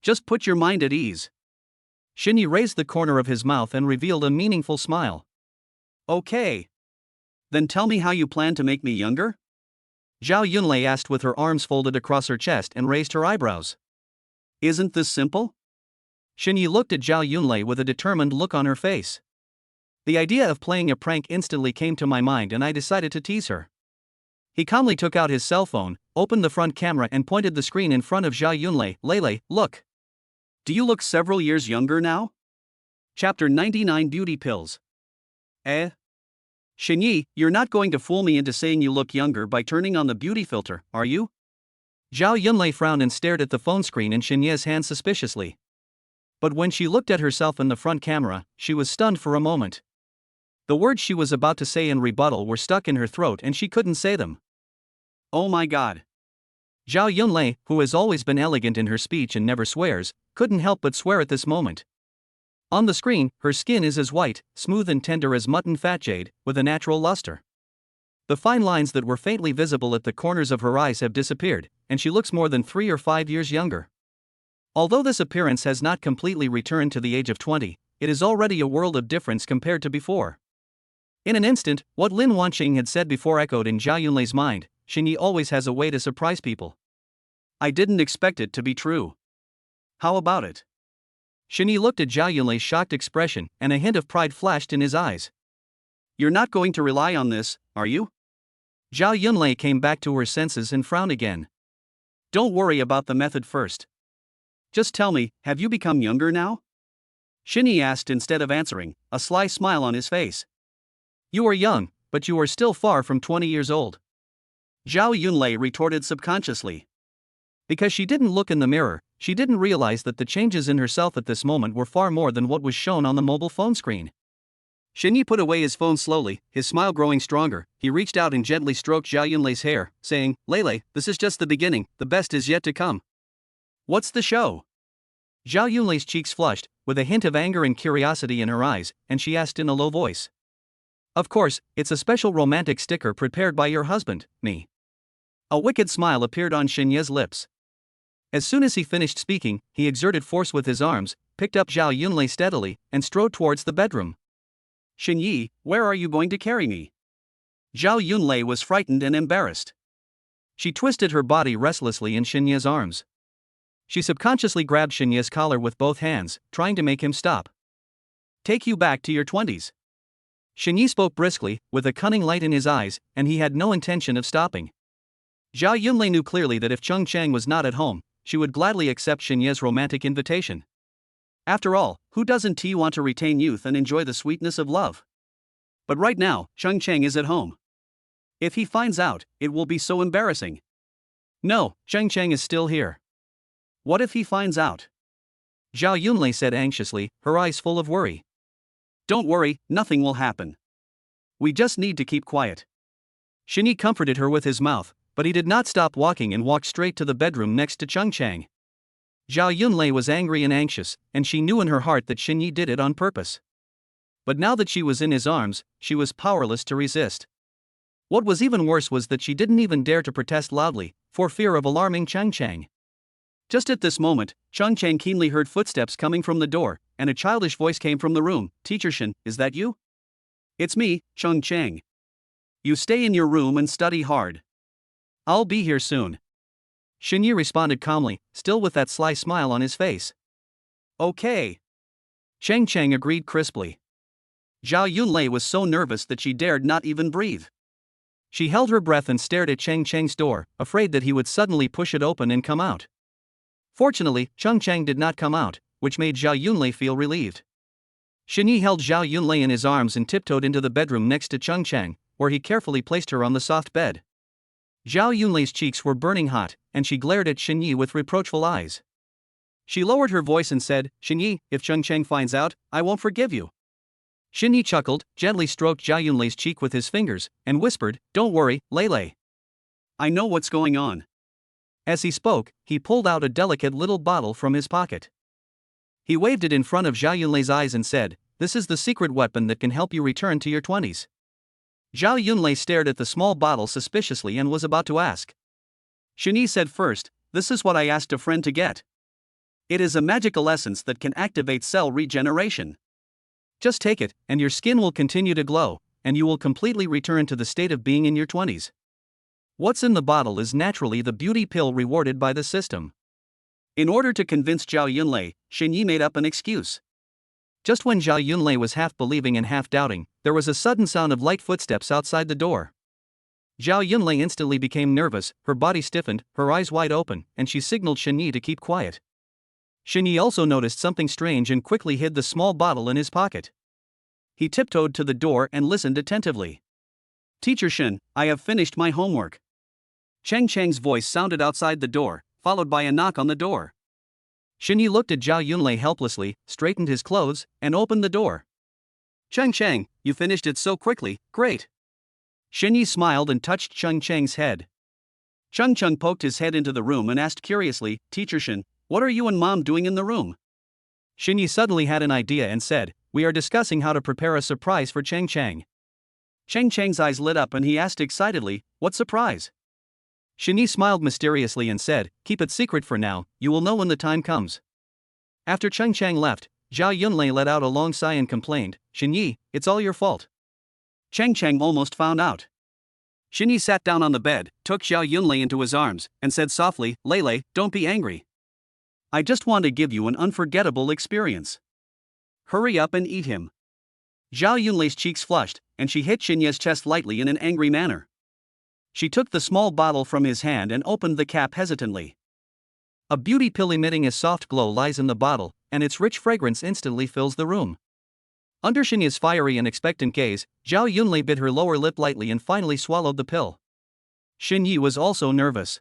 Just put your mind at ease." Shin Yi raised the corner of his mouth and revealed a meaningful smile. "Okay. Then tell me how you plan to make me younger?" Zhao Yunlei asked with her arms folded across her chest and raised her eyebrows. "Isn't this simple?" Shin Yi looked at Zhao Yunlei with a determined look on her face. The idea of playing a prank instantly came to my mind and I decided to tease her. He calmly took out his cell phone, opened the front camera and pointed the screen in front of Zhao Yunlei. Lei, look. Do you look several years younger now? Chapter 99 Beauty Pills. Shini, you're not going to fool me into saying you look younger by turning on the beauty filter, are you? Zhao Yunlei frowned and stared at the phone screen in Xinye's hand suspiciously. But when she looked at herself in the front camera, she was stunned for a moment. The words she was about to say in rebuttal were stuck in her throat and she couldn't say them. Oh my god. Zhao Yunlei, who has always been elegant in her speech and never swears, couldn't help but swear at this moment. On the screen, her skin is as white, smooth and tender as mutton fat jade, with a natural luster. The fine lines that were faintly visible at the corners of her eyes have disappeared, and she looks more than 3 or 5 years younger. Although this appearance has not completely returned to the age of 20, it is already a world of difference compared to before. In an instant, what Lin Wanqing had said before echoed in Zhao Yunlei's mind: Shini always has a way to surprise people. I didn't expect it to be true. How about it? Shini looked at Zhao Yunlei's shocked expression, and a hint of pride flashed in his eyes. You're not going to rely on this, are you? Zhao Yunlei came back to her senses and frowned again. Don't worry about the method first. Just tell me, have you become younger now? Shini asked instead of answering, a sly smile on his face. You are young, but you are still far from 20 years old. Zhao Yunlei retorted subconsciously. Because she didn't look in the mirror, she didn't realize that the changes in herself at this moment were far more than what was shown on the mobile phone screen. Shini put away his phone slowly, his smile growing stronger. He reached out and gently stroked Zhao Yunlei's hair, saying, Lei, this is just the beginning, the best is yet to come. What's the show? Zhao Yunlei's cheeks flushed, with a hint of anger and curiosity in her eyes, and she asked in a low voice. Of course, it's a special romantic sticker prepared by your husband, me. A wicked smile appeared on Xinye's lips. As soon as he finished speaking, he exerted force with his arms, picked up Zhao Yunlei steadily, and strode towards the bedroom. Xinyi, where are you going to carry me? Zhao Yunlei was frightened and embarrassed. She twisted her body restlessly in Xinye's arms. She subconsciously grabbed Xinye's collar with both hands, trying to make him stop. Take you back to your 20s. Xinyi spoke briskly, with a cunning light in his eyes, and he had no intention of stopping. Zhao Yunlei knew clearly that if Cheng Chang was not at home, she would gladly accept Xinye's romantic invitation. After all, who doesn't want to retain youth and enjoy the sweetness of love? But right now, Cheng Chang is at home. If he finds out, it will be so embarrassing. No, Cheng Chang is still here. What if he finds out? Zhao Yunlei said anxiously, her eyes full of worry. Don't worry, nothing will happen. We just need to keep quiet. Shini comforted her with his mouth, but he did not stop walking and walked straight to the bedroom next to Cheng Chang. Zhao Yunlei was angry and anxious, and she knew in her heart that Xinyi did it on purpose. But now that she was in his arms, she was powerless to resist. What was even worse was that she didn't even dare to protest loudly, for fear of alarming Cheng Chang. Just at this moment, Cheng Chang keenly heard footsteps coming from the door, and a childish voice came from the room. Teacher Shin, is that you? It's me, Cheng Chang. You stay in your room and study hard. I'll be here soon. Xinyi responded calmly, still with that sly smile on his face. Okay. Cheng Chang agreed crisply. Zhao Yunlei was so nervous that she dared not even breathe. She held her breath and stared at Cheng Chang's door, afraid that he would suddenly push it open and come out. Fortunately, Cheng Chang did not come out, which made Zhao Yunlei feel relieved. Xinyi held Zhao Yunlei in his arms and tiptoed into the bedroom next to Cheng Chang, where he carefully placed her on the soft bed. Zhao Yunlei's cheeks were burning hot, and she glared at Xinyi with reproachful eyes. She lowered her voice and said, Xinyi, if Cheng Chang finds out, I won't forgive you. Xinyi chuckled, gently stroked Zhao Yunlei's cheek with his fingers, and whispered, Don't worry, Lei. I know what's going on. As he spoke, he pulled out a delicate little bottle from his pocket. He waved it in front of Zhao Yunlei's eyes and said, This is the secret weapon that can help you return to your 20s. Zhao Yunlei stared at the small bottle suspiciously and was about to ask. Shini said first, This is what I asked a friend to get. It is a magical essence that can activate cell regeneration. Just take it, and your skin will continue to glow, and you will completely return to the state of being in your 20s. What's in the bottle is naturally the beauty pill rewarded by the system. In order to convince Zhao Yunlei, Xinyi made up an excuse. Just when Zhao Yunlei was half believing and half doubting, there was a sudden sound of light footsteps outside the door. Zhao Yunlei instantly became nervous, her body stiffened, her eyes wide open, and she signaled Shini to keep quiet. Shini also noticed something strange and quickly hid the small bottle in his pocket. He tiptoed to the door and listened attentively. Teacher Shin, I have finished my homework. Cheng Cheng's voice sounded outside the door, followed by a knock on the door. Shini looked at Zhao Yunlei helplessly, straightened his clothes, and opened the door. Cheng Cheng, you finished it so quickly, great. Shini smiled and touched Cheng Cheng's head. Cheng Cheng poked his head into the room and asked curiously, Teacher Shin, what are you and Mom doing in the room? Shini suddenly had an idea and said, we are discussing how to prepare a surprise for Cheng Cheng. Cheng Cheng's eyes lit up and he asked excitedly, what surprise? Shini smiled mysteriously and said, keep it secret for now, you will know when the time comes. After Cheng Cheng left, Zhao Yunlei let out a long sigh and complained, Shini, it's all your fault. Cheng Cheng almost found out. Shini sat down on the bed, took Zhao Yunlei into his arms, and said softly, Lei, don't be angry. I just want to give you an unforgettable experience. Hurry up and eat him. Zhao Yunlei's cheeks flushed, and she hit Xinye's chest lightly in an angry manner. She took the small bottle from his hand and opened the cap hesitantly. A beauty pill emitting a soft glow lies in the bottle, and its rich fragrance instantly fills the room. Under Xinye's fiery and expectant gaze, Zhao Yunlei bit her lower lip lightly and finally swallowed the pill. Xinye was also nervous.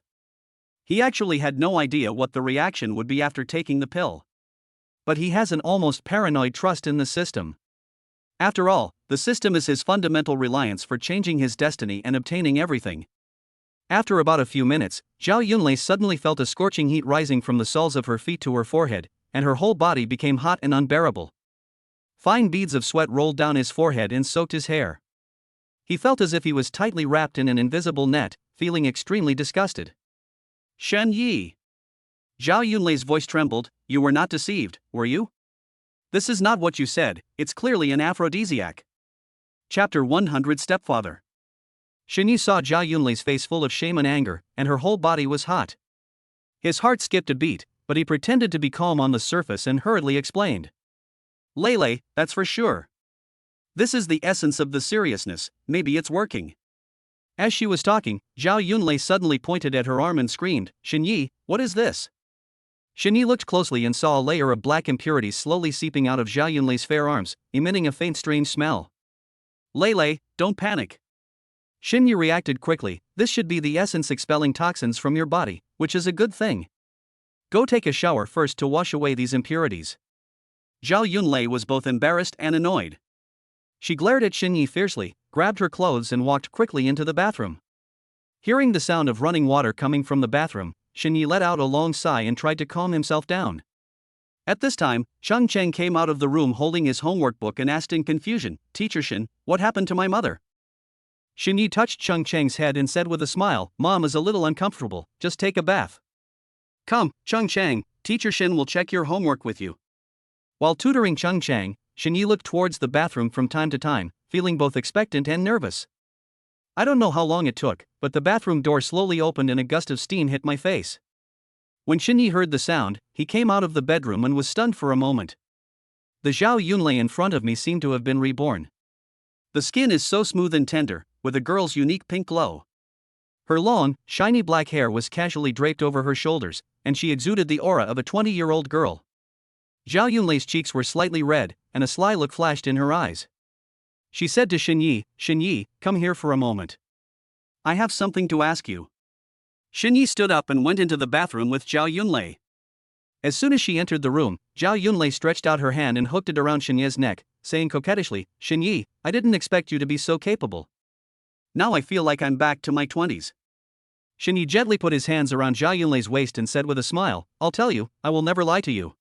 He actually had no idea what the reaction would be after taking the pill. But he has an almost paranoid trust in the system. After all, the system is his fundamental reliance for changing his destiny and obtaining everything. After about a few minutes, Zhao Yunlei suddenly felt a scorching heat rising from the soles of her feet to her forehead, and her whole body became hot and unbearable. Fine beads of sweat rolled down his forehead and soaked his hair. He felt as if he was tightly wrapped in an invisible net, feeling extremely disgusted. Shen Yi. Zhao Yunlei's voice trembled, you were not deceived, were you? This is not what you said, it's clearly an aphrodisiac. Chapter 100 Stepfather. Shini saw Zhao Yunlei's face full of shame and anger, and her whole body was hot. His heart skipped a beat, but he pretended to be calm on the surface and hurriedly explained. Lei, that's for sure. This is the essence of the seriousness, maybe it's working. As she was talking, Zhao Yunlei suddenly pointed at her arm and screamed, Xinyi, what is this? Xinyi looked closely and saw a layer of black impurities slowly seeping out of Zhao Yunlei's fair arms, emitting a faint strange smell. Lei, don't panic. Xinyi reacted quickly, this should be the essence expelling toxins from your body, which is a good thing. Go take a shower first to wash away these impurities. Zhao Yunlei was both embarrassed and annoyed. She glared at Xinyi fiercely, grabbed her clothes and walked quickly into the bathroom. Hearing the sound of running water coming from the bathroom, Xinyi let out a long sigh and tried to calm himself down. At this time, Cheng Cheng came out of the room holding his homework book and asked in confusion, Teacher Shin, what happened to my mother? Xinyi touched Cheng Cheng's head and said with a smile, Mom is a little uncomfortable, just take a bath. Come, Cheng Cheng, Teacher Shin will check your homework with you. While tutoring Cheng Cheng, Xinyi looked towards the bathroom from time to time, feeling both expectant and nervous. I don't know how long it took, but the bathroom door slowly opened and a gust of steam hit my face. When Xinyi heard the sound, he came out of the bedroom and was stunned for a moment. The Zhao Yunlei in front of me seemed to have been reborn. The skin is so smooth and tender, with a girl's unique pink glow. Her long, shiny black hair was casually draped over her shoulders, and she exuded the aura of a 20-year-old girl. Zhao Yunlei's cheeks were slightly red, and a sly look flashed in her eyes. She said to Xinyi, come here for a moment. I have something to ask you. Xinyi stood up and went into the bathroom with Zhao Yunlei. As soon as she entered the room, Zhao Yunlei stretched out her hand and hooked it around Xinye's neck, saying coquettishly, Xinyi, I didn't expect you to be so capable. Now I feel like I'm back to my 20s. Xinyi gently put his hands around Zhao Yunlei's waist and said with a smile, I'll tell you, I will never lie to you.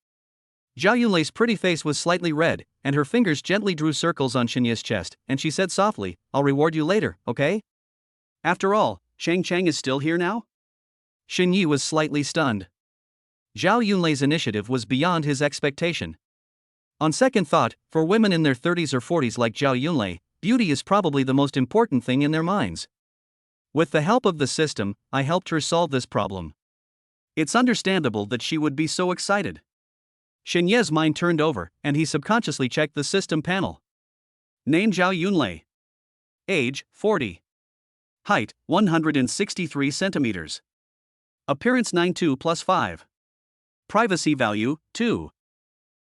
Zhao Yunlei's pretty face was slightly red, and her fingers gently drew circles on Xinye's chest, and she said softly, I'll reward you later, okay? After all, Cheng Cheng is still here now? Xinyi was slightly stunned. Zhao Yunlei's initiative was beyond his expectation. On second thought, for women in their 30s or 40s like Zhao Yunlei, beauty is probably the most important thing in their minds. With the help of the system, I helped her solve this problem. It's understandable that she would be so excited. Xinye's mind turned over, and he subconsciously checked the system panel. Name Zhao Yunlei. Age, 40. Height, 163 centimeters. Appearance 92 plus 5. Privacy value, 2.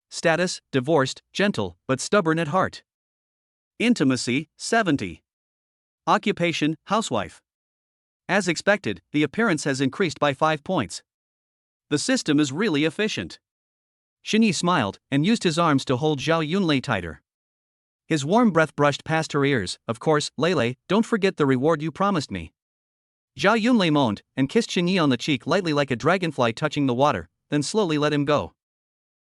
Status, divorced, gentle, but stubborn at heart. Intimacy, 70. Occupation, housewife. As expected, the appearance has increased by 5 points. The system is really efficient. Shini smiled and used his arms to hold Zhao Yunlei tighter. His warm breath brushed past her ears. Of course, Lele, don't forget the reward you promised me. Zhao Yunlei moaned and kissed Shini on the cheek lightly like a dragonfly touching the water, then slowly let him go.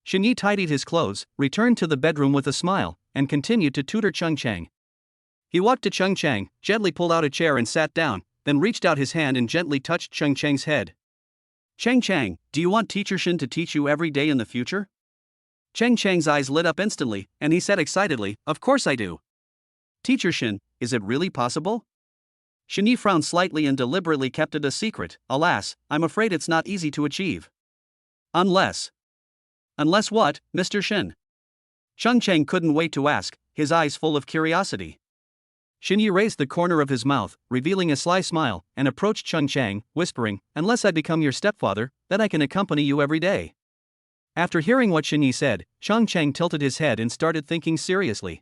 Shini tidied his clothes, returned to the bedroom with a smile, and continued to tutor Chang. He walked to Chang, gently pulled out a chair and sat down, then reached out his hand and gently touched Chang's head. Chang, do you want Teacher Shin to teach you every day in the future? Chang's eyes lit up instantly, and he said excitedly, of course I do. Teacher Shin, is it really possible? Shini frowned slightly and deliberately kept it a secret. Alas, I'm afraid it's not easy to achieve. Unless what, Mr. Shin? Chang couldn't wait to ask, his eyes full of curiosity. Shini raised the corner of his mouth, revealing a sly smile, and approached Chang, whispering, unless I become your stepfather, then I can accompany you every day. After hearing what Shini said, Chang tilted his head and started thinking seriously.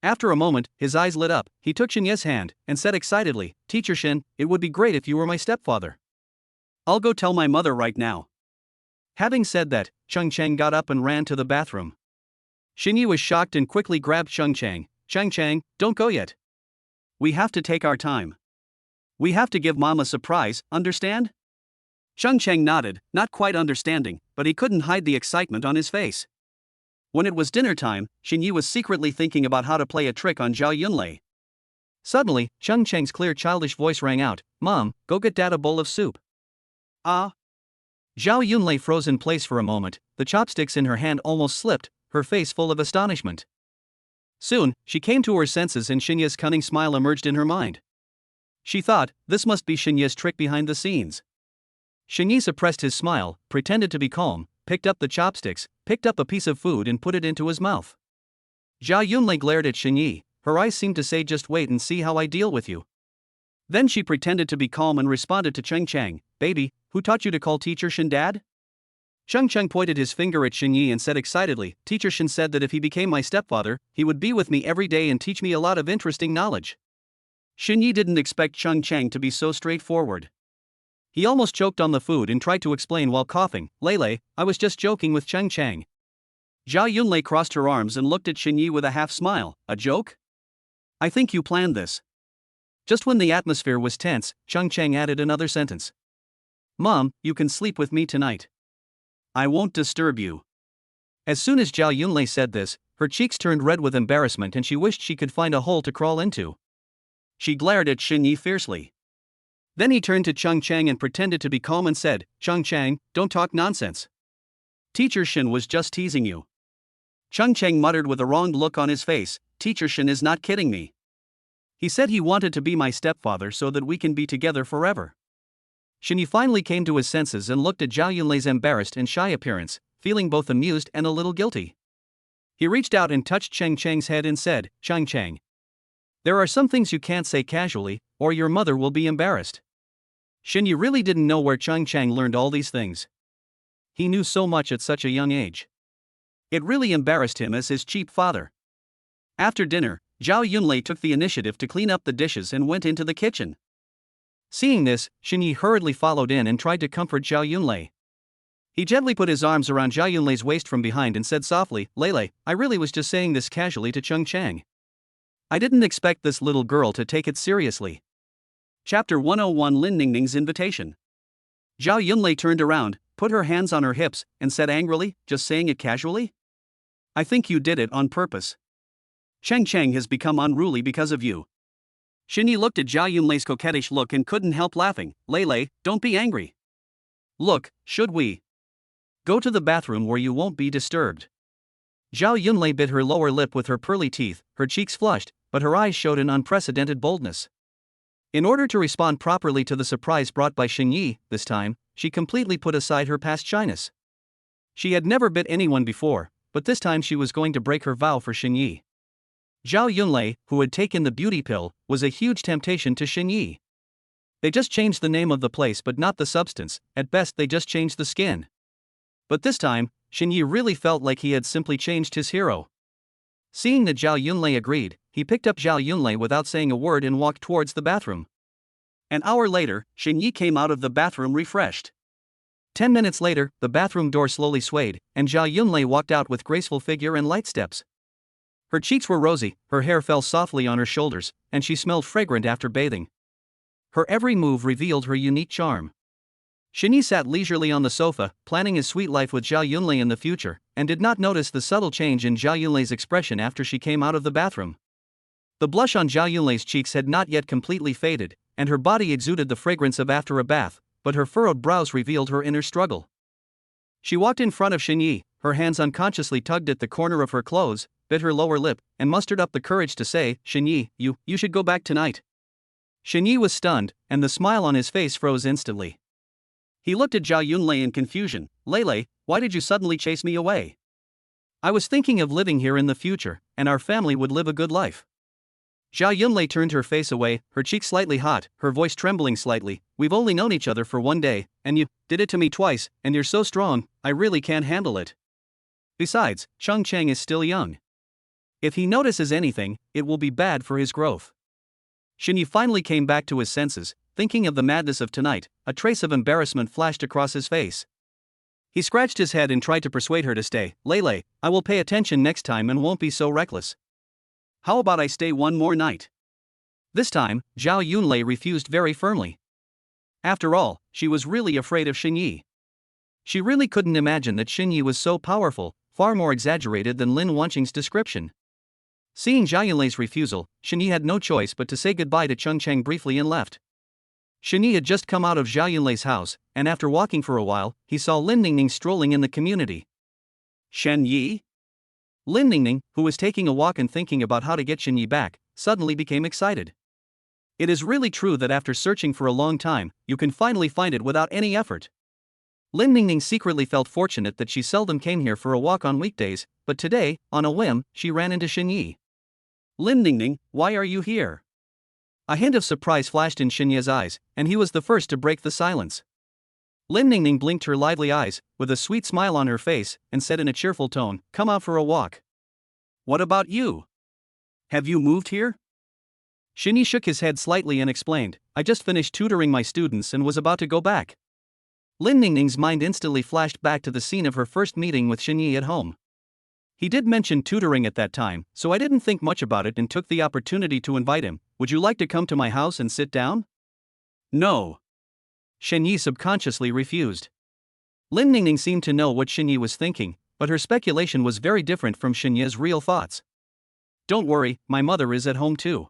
After a moment, his eyes lit up, he took Shinye's hand, and said excitedly, Teacher Shin, it would be great if you were my stepfather. I'll go tell my mother right now. Having said that, Chang got up and ran to the bathroom. Shini was shocked and quickly grabbed Chang, don't go yet. We have to take our time. We have to give Mom a surprise, understand? Chang nodded, not quite understanding, but he couldn't hide the excitement on his face. When it was dinner time, Xinyi was secretly thinking about how to play a trick on Zhao Yunlei. Suddenly, Chang's clear childish voice rang out, Mom, go get Dad a bowl of soup. Ah. Zhao Yunlei froze in place for a moment, the chopsticks in her hand almost slipped, her face full of astonishment. Soon, she came to her senses and Xinye's cunning smile emerged in her mind. She thought, this must be Xinye's trick behind the scenes. Xinyi suppressed his smile, pretended to be calm, picked up the chopsticks, picked up a piece of food and put it into his mouth. Zhao Yunlei glared at Xinyi, her eyes seemed to say just wait and see how I deal with you. Then she pretended to be calm and responded to Chang, baby, who taught you to call Teacher Shin Dad? Chang pointed his finger at Xinyi and said excitedly, Teacher Shin said that if he became my stepfather, he would be with me every day and teach me a lot of interesting knowledge. Xinyi didn't expect Chang to be so straightforward. He almost choked on the food and tried to explain while coughing, Lele, I was just joking with Chang. Zhao Yunlei crossed her arms and looked at Xinyi with a half smile, a joke? I think you planned this. Just when the atmosphere was tense, Chang added another sentence. Mom, you can sleep with me tonight. I won't disturb you. As soon as Zhao Yunlei said this, her cheeks turned red with embarrassment and she wished she could find a hole to crawl into. She glared at Xinyi fiercely. Then he turned to Chang and pretended to be calm and said, Chang, don't talk nonsense. Teacher Shin was just teasing you. Chang muttered with a wronged look on his face, Teacher Shin is not kidding me. He said he wanted to be my stepfather so that we can be together forever. Xinyi finally came to his senses and looked at Zhao Yunlei's embarrassed and shy appearance, feeling both amused and a little guilty. He reached out and touched Chang's head and said, Chang. There are some things you can't say casually, or your mother will be embarrassed. Xinyi really didn't know where Chang learned all these things. He knew so much at such a young age. It really embarrassed him as his cheap father. After dinner, Zhao Yunlei took the initiative to clean up the dishes and went into the kitchen. Seeing this, Xinyi hurriedly followed in and tried to comfort Zhao Yunlei. He gently put his arms around Zhao Yunlei's waist from behind and said softly, Lele, I really was just saying this casually to Chang. I didn't expect this little girl to take it seriously. Chapter 101 Lin Ning Ning's Invitation. Zhao Yunlei turned around, put her hands on her hips, and said angrily, just saying it casually? I think you did it on purpose. Chang has become unruly because of you. Xinyi looked at Zhao Yunlei's coquettish look and couldn't help laughing. Lele, don't be angry. Look, should we go to the bathroom where you won't be disturbed? Zhao Yunlei bit her lower lip with her pearly teeth, her cheeks flushed, but her eyes showed an unprecedented boldness. In order to respond properly to the surprise brought by Xinyi, this time, she completely put aside her past shyness. She had never bit anyone before, but this time she was going to break her vow for Xinyi. Zhao Yunlei, who had taken the beauty pill, was a huge temptation to Xinyi. They just changed the name of the place but not the substance, at best they just changed the skin. But this time, Xinyi really felt like he had simply changed his hero. Seeing that Zhao Yunlei agreed, he picked up Zhao Yunlei without saying a word and walked towards the bathroom. An hour later, Xinyi came out of the bathroom refreshed. 10 minutes later, the bathroom door slowly swayed, and Zhao Yunlei walked out with graceful figure and light steps. Her cheeks were rosy, her hair fell softly on her shoulders, and she smelled fragrant after bathing. Her every move revealed her unique charm. Shini sat leisurely on the sofa, planning his sweet life with Zhao Yunlei in the future, and did not notice the subtle change in Zhao Yunlei's expression after she came out of the bathroom. The blush on Zhao Yunlei's cheeks had not yet completely faded, and her body exuded the fragrance of after a bath, but her furrowed brows revealed her inner struggle. She walked in front of Xinyi, her hands unconsciously tugged at the corner of her clothes, bit her lower lip, and mustered up the courage to say, "Xinyi, you should go back tonight." Xinyi was stunned, and the smile on his face froze instantly. He looked at Zhao Yunlei in confusion. "Lei, why did you suddenly chase me away?" "I was thinking of living here in the future, and our family would live a good life." Zhao Yunlei turned her face away, her cheeks slightly hot, her voice trembling slightly. "We've only known each other for 1 day, and you did it to me twice, and you're so strong, I really can't handle it. Besides, Cheng Cheng is still young. If he notices anything, it will be bad for his growth." Xinyi finally came back to his senses, thinking of the madness of tonight. A trace of embarrassment flashed across his face. He scratched his head and tried to persuade her to stay. "Lei, I will pay attention next time and won't be so reckless. How about I stay 1 more night?" This time, Zhao Yunlei refused very firmly. After all, she was really afraid of Xinyi. She really couldn't imagine that Xinyi was so powerful, far more exaggerated than Lin Wanqing's description. Seeing Zhao Yunlei's refusal, Xinyi had no choice but to say goodbye to Cheng Cheng briefly and left. Xinyi had just come out of Zhao Yunlei's house, and after walking for a while, he saw Lin Ning Ning strolling in the community. "Xinyi?" Lin Ning Ning, who was taking a walk and thinking about how to get Xinyi back, suddenly became excited. "It is really true that after searching for a long time, you can finally find it without any effort." Lin Ning Ning secretly felt fortunate that she seldom came here for a walk on weekdays, but today, on a whim, she ran into Xinyi. "Lin Ning Ning, why are you here?" A hint of surprise flashed in Xinyi's eyes, and he was the first to break the silence. Lin Ning Ning blinked her lively eyes, with a sweet smile on her face, and said in a cheerful tone, "Come out for a walk." "What about you? Have you moved here?" Xinyi shook his head slightly and explained, "I just finished tutoring my students and was about to go back." Lin Ning Ning's mind instantly flashed back to the scene of her first meeting with Xinyi at home. He did mention tutoring at that time, so I didn't think much about it and took the opportunity to invite him. "Would you like to come to my house and sit down?" "No." Xinyi subconsciously refused. Lin Ning Ning seemed to know what Xinyi was thinking, but her speculation was very different from Xinyi's real thoughts. "Don't worry, my mother is at home too."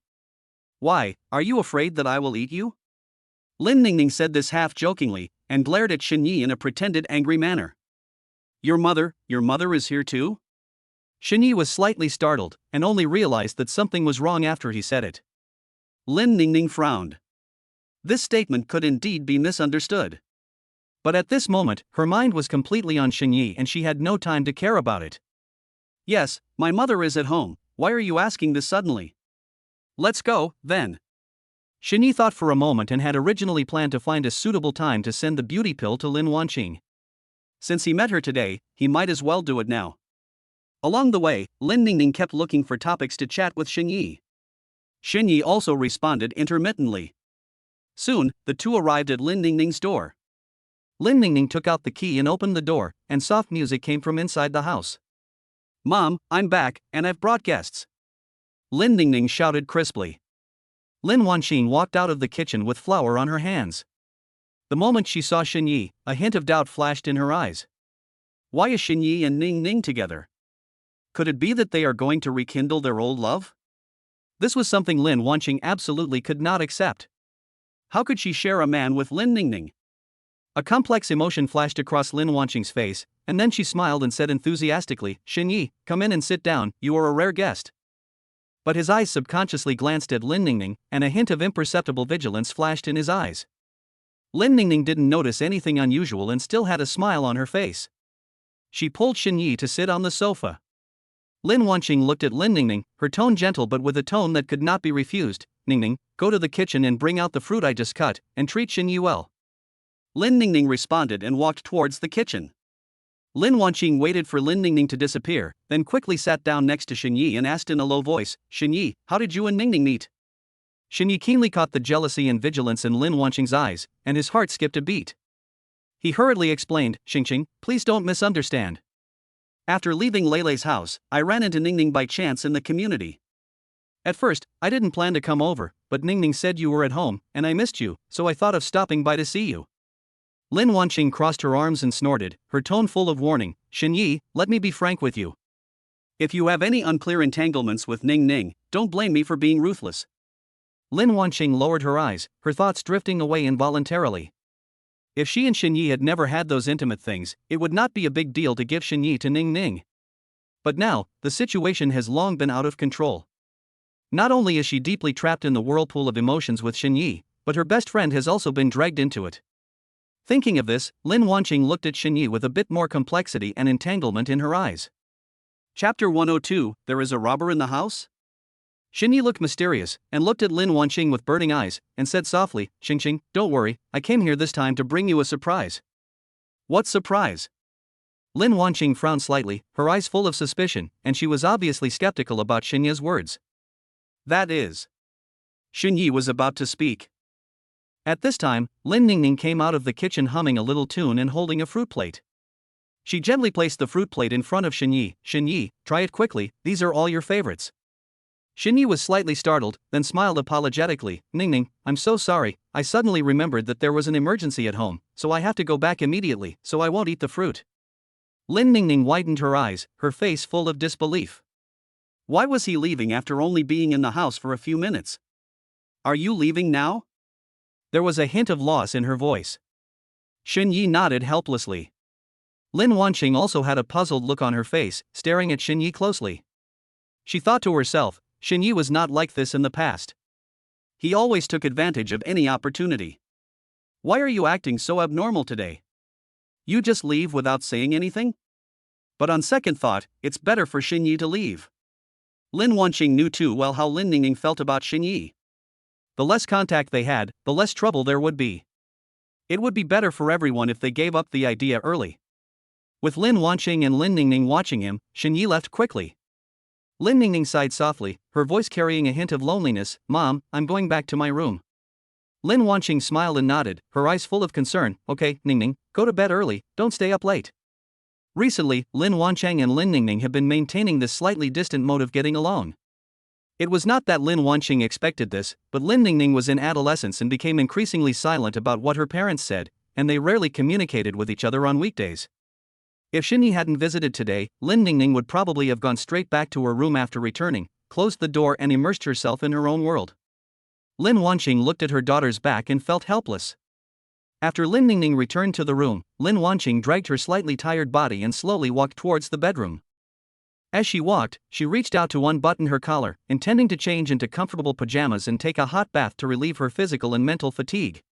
"Why, are you afraid that I will eat you?" Lin Ning Ning said this half jokingly, and glared at Xinyi in a pretended angry manner. Your mother is here too?" Xinyi was slightly startled, and only realized that something was wrong after he said it. Lin Ning Ning frowned. This statement could indeed be misunderstood. But at this moment, her mind was completely on Xinyi and she had no time to care about it. "Yes, my mother is at home. Why are you asking this suddenly?" "Let's go, then." Xinyi thought for a moment and had originally planned to find a suitable time to send the beauty pill to Lin Wanqing. Since he met her today, he might as well do it now. Along the way, Lin Ning Ning kept looking for topics to chat with Xinyi. Xinyi also responded intermittently. Soon, the two arrived at Lin Ning Ning's door. Lin Ning Ning took out the key and opened the door, and soft music came from inside the house. "Mom, I'm back, and I've brought guests," Lin Ning Ning shouted crisply. Lin Wanqing walked out of the kitchen with flour on her hands. The moment she saw Xinyi, a hint of doubt flashed in her eyes. Why is Xinyi and Ning Ning together? Could it be that they are going to rekindle their old love? This was something Lin Wanqing absolutely could not accept. How could she share a man with Lin Ning Ning? A complex emotion flashed across Lin Wanqing's face, and then she smiled and said enthusiastically, "Xinyi, come in and sit down, you are a rare guest." But his eyes subconsciously glanced at Lin Ning Ning, and a hint of imperceptible vigilance flashed in his eyes. Lin Ning Ning didn't notice anything unusual and still had a smile on her face. She pulled Xinyi to sit on the sofa. Lin Wanqing looked at Lin Ning Ning, her tone gentle but with a tone that could not be refused. Ning Ning, go to the kitchen and bring out the fruit I just cut, and treat Shini well. Lin Ning Ning responded and walked towards the kitchen. Lin Wanqing waited for Lin Ning Ning to disappear, then quickly sat down next to Xinyi and asked in a low voice, Xinyi, how did you and Ning Ning meet? Xinyi keenly caught the jealousy and vigilance in Lin Wanqing's eyes, and his heart skipped a beat. He hurriedly explained, Xingqing, please don't misunderstand. After leaving Leilei's house, I ran into Ning Ning by chance in the community. At first, I didn't plan to come over, but Ning Ning said you were at home, and I missed you, so I thought of stopping by to see you. Lin Wanqing crossed her arms and snorted, her tone full of warning, Xinyi, let me be frank with you. If you have any unclear entanglements with Ning Ning, don't blame me for being ruthless. Lin Wanqing lowered her eyes, her thoughts drifting away involuntarily. If she and Xinyi had never had those intimate things, it would not be a big deal to give Xinyi to Ning Ning. But now, the situation has long been out of control. Not only is she deeply trapped in the whirlpool of emotions with Xinyi, but her best friend has also been dragged into it. Thinking of this, Lin Wanqing looked at Xinyi with a bit more complexity and entanglement in her eyes. Chapter 102, There is a robber in the house? Xinyi looked mysterious, and looked at Lin Wanqing with burning eyes, and said softly, Xingqing, don't worry, I came here this time to bring you a surprise. What surprise? Lin Wanqing frowned slightly, her eyes full of suspicion, and she was obviously skeptical about Xinyi's words. That is. Xinyi was about to speak. At this time, Lin Ning Ning came out of the kitchen humming a little tune and holding a fruit plate. She gently placed the fruit plate in front of Xinyi. Xinyi, try it quickly, these are all your favorites. Xinyi was slightly startled, then smiled apologetically. Ning Ning, I'm so sorry, I suddenly remembered that there was an emergency at home, so I have to go back immediately, so I won't eat the fruit. Lin Ning Ning widened her eyes, her face full of disbelief. Why was he leaving after only being in the house for a few minutes? Are you leaving now? There was a hint of loss in her voice. Xinyi nodded helplessly. Lin Wanqing also had a puzzled look on her face, staring at Xinyi closely. She thought to herself, Xinyi was not like this in the past. He always took advantage of any opportunity. Why are you acting so abnormal today? You just leave without saying anything? But on second thought, it's better for Xinyi to leave. Lin Wanqing knew too well how Lin Ning Ning felt about Xinyi. The less contact they had, the less trouble there would be. It would be better for everyone if they gave up the idea early. With Lin Wanqing and Lin Ning Ning watching him, Xinyi left quickly. Lin Ning Ning sighed softly, her voice carrying a hint of loneliness. Mom, I'm going back to my room. Lin Wanqing smiled and nodded, her eyes full of concern. Okay, Ning Ning, go to bed early, don't stay up late. Recently, Lin Wanqing and Lin Ning Ning have been maintaining this slightly distant mode of getting along. It was not that Lin Wanqing expected this, but Lin Ning Ning was in adolescence and became increasingly silent about what her parents said, and they rarely communicated with each other on weekdays. If Shini hadn't visited today, Lin Ning Ning would probably have gone straight back to her room after returning, closed the door and immersed herself in her own world. Lin Wanqing looked at her daughter's back and felt helpless. After Lin Ning Ning returned to the room, Lin Wanqing dragged her slightly tired body and slowly walked towards the bedroom. As she walked, she reached out to unbutton her collar, intending to change into comfortable pajamas and take a hot bath to relieve her physical and mental fatigue.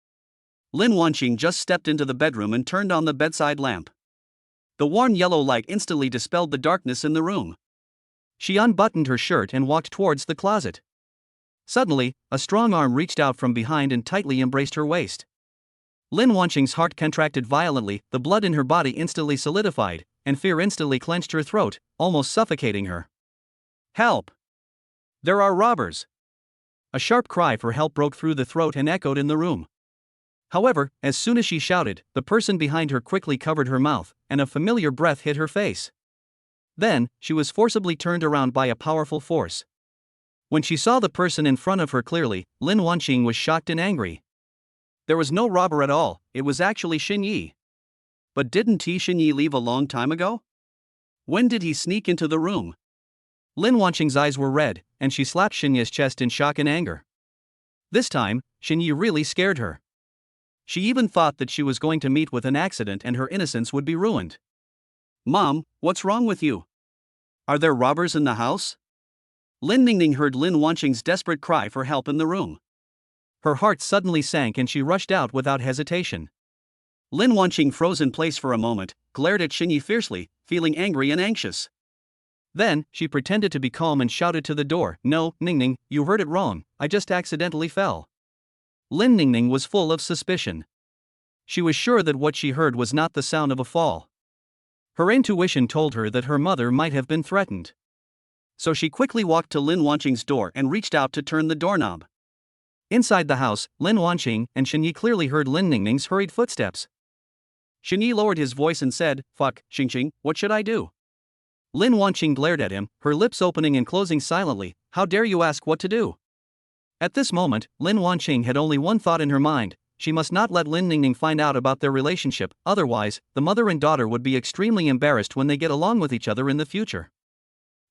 Lin Wanqing just stepped into the bedroom and turned on the bedside lamp. The warm yellow light instantly dispelled the darkness in the room. She unbuttoned her shirt and walked towards the closet. Suddenly, a strong arm reached out from behind and tightly embraced her waist. Lin Wanqing's heart contracted violently, the blood in her body instantly solidified, and fear instantly clenched her throat, almost suffocating her. Help! There are robbers! A sharp cry for help broke through the throat and echoed in the room. However, as soon as she shouted, the person behind her quickly covered her mouth, and a familiar breath hit her face. Then, she was forcibly turned around by a powerful force. When she saw the person in front of her clearly, Lin Wanqing was shocked and angry. There was no robber at all, it was actually Xinyi. But didn't Xinyi leave a long time ago? When did he sneak into the room? Lin Wanqing's eyes were red, and she slapped Xinyi's chest in shock and anger. This time, Xinyi really scared her. She even thought that she was going to meet with an accident and her innocence would be ruined. Mom, what's wrong with you? Are there robbers in the house? Lin Ning Ning heard Lin Wanqing's desperate cry for help in the room. Her heart suddenly sank and she rushed out without hesitation. Lin Wanqing froze in place for a moment, glared at Xinyi fiercely, feeling angry and anxious. Then, she pretended to be calm and shouted to the door, "No, Ning Ning, you heard it wrong, I just accidentally fell." Lin Ning Ning was full of suspicion. She was sure that what she heard was not the sound of a fall. Her intuition told her that her mother might have been threatened. So she quickly walked to Lin Wanqing's door and reached out to turn the doorknob. Inside the house, Lin Wanqing and Shini clearly heard Lin Ning Ning's hurried footsteps. Shini lowered his voice and said, "Fuck, Xingxing, what should I do?" Lin Wanqing glared at him, her lips opening and closing silently. "How dare you ask what to do?" At this moment, Lin Wanqing had only one thought in her mind: she must not let Lin Ning Ning find out about their relationship, otherwise, the mother and daughter would be extremely embarrassed when they get along with each other in the future.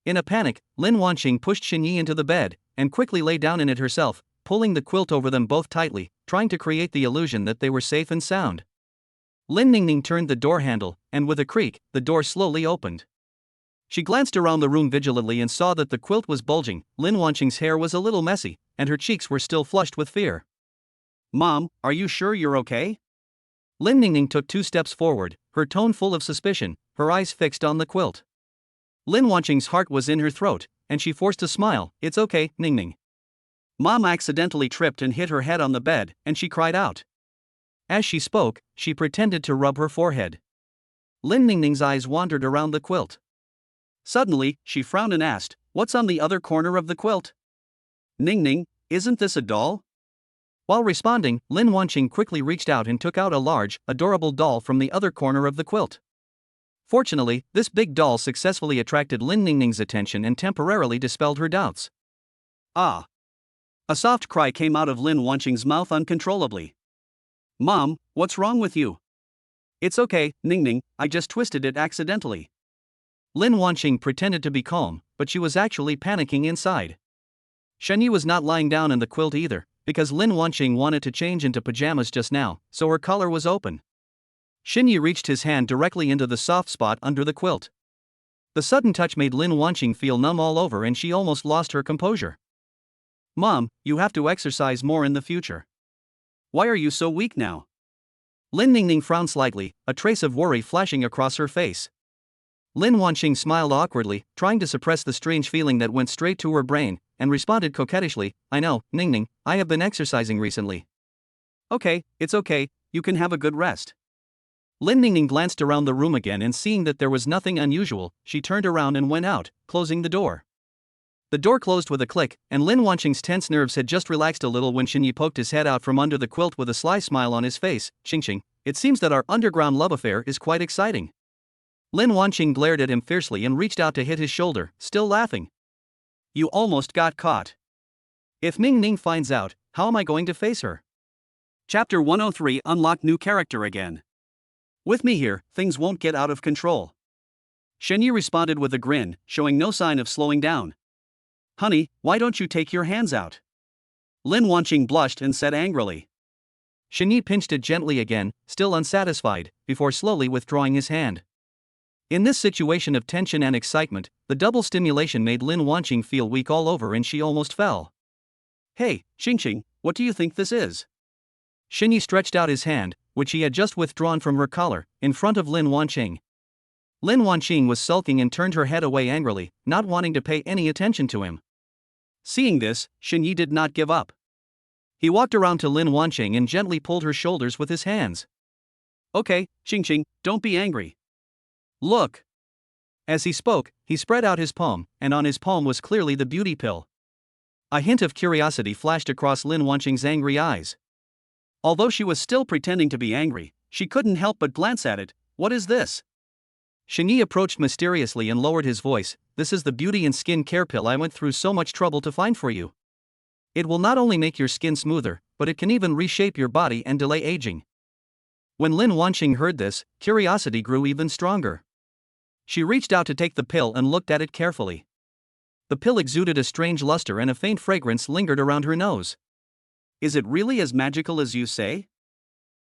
In a panic, Lin Wanqing pushed Xinyi into the bed, and quickly lay down in it herself, pulling the quilt over them both tightly, trying to create the illusion that they were safe and sound. Lin Ning Ning turned the door handle, and with a creak, the door slowly opened. She glanced around the room vigilantly and saw that the quilt was bulging, Lin Wanqing's hair was a little messy, and her cheeks were still flushed with fear. "Mom, are you sure you're okay?" Lin Ning Ning took 2 steps forward, her tone full of suspicion, her eyes fixed on the quilt. Lin Wanqing's heart was in her throat, and she forced a smile. "It's okay, Ning Ning." Mom accidentally tripped and hit her head on the bed, and she cried out. As she spoke, she pretended to rub her forehead. Lin Ning Ning's eyes wandered around the quilt. Suddenly, she frowned and asked, "What's on the other corner of the quilt?" "Ning Ning, isn't this a doll?" While responding, Lin Wanqing quickly reached out and took out a large, adorable doll from the other corner of the quilt. Fortunately, this big doll successfully attracted Lin Ning Ning's attention and temporarily dispelled her doubts. "Ah!" A soft cry came out of Lin Wanqing's mouth uncontrollably. "Mom, what's wrong with you?" "It's okay, Ning Ning, I just twisted it accidentally." Lin Wanqing pretended to be calm, but she was actually panicking inside. Shani was not lying down in the quilt either, because Lin Wanqing wanted to change into pajamas just now, so her collar was open. Xinyi reached his hand directly into the soft spot under the quilt. The sudden touch made Lin Wanqing feel numb all over and she almost lost her composure. "Mom, you have to exercise more in the future. Why are you so weak now?" Lin Ning Ning frowned slightly, a trace of worry flashing across her face. Lin Wanqing smiled awkwardly, trying to suppress the strange feeling that went straight to her brain, and responded coquettishly, "I know, Ning Ning, I have been exercising recently." "Okay, it's okay, you can have a good rest." Lin Ning Ning glanced around the room again and seeing that there was nothing unusual, she turned around and went out, closing the door. The door closed with a click, and Lin Wanqing's tense nerves had just relaxed a little when Xinyi poked his head out from under the quilt with a sly smile on his face. "Xingxing, it seems that our underground love affair is quite exciting." Lin Wanqing glared at him fiercely and reached out to hit his shoulder, still laughing. "You almost got caught. If Ning Ning finds out, how am I going to face her?" Chapter 103 Unlock New Character Again. "With me here, things won't get out of control." Shiny responded with a grin, showing no sign of slowing down. "Honey, why don't you take your hands out?" Lin Wanqing blushed and said angrily. Shiny pinched it gently again, still unsatisfied, before slowly withdrawing his hand. In this situation of tension and excitement, the double stimulation made Lin Wanqing feel weak all over and she almost fell. "Hey, Xingxing, what do you think this is?" Xinyi stretched out his hand, which he had just withdrawn from her collar, in front of Lin Wanqing. Lin Wanqing was sulking and turned her head away angrily, not wanting to pay any attention to him. Seeing this, Xinyi did not give up. He walked around to Lin Wanqing and gently pulled her shoulders with his hands. "Okay, Xingxing, don't be angry. Look." As he spoke, he spread out his palm, and on his palm was clearly the beauty pill. A hint of curiosity flashed across Lin Wanqing's angry eyes. Although she was still pretending to be angry, she couldn't help but glance at it. "What is this?" Shini approached mysteriously and lowered his voice. "This is the beauty and skin care pill I went through so much trouble to find for you. It will not only make your skin smoother, but it can even reshape your body and delay aging." When Lin Wanqing heard this, curiosity grew even stronger. She reached out to take the pill and looked at it carefully. The pill exuded a strange luster and a faint fragrance lingered around her nose. "Is it really as magical as you say?"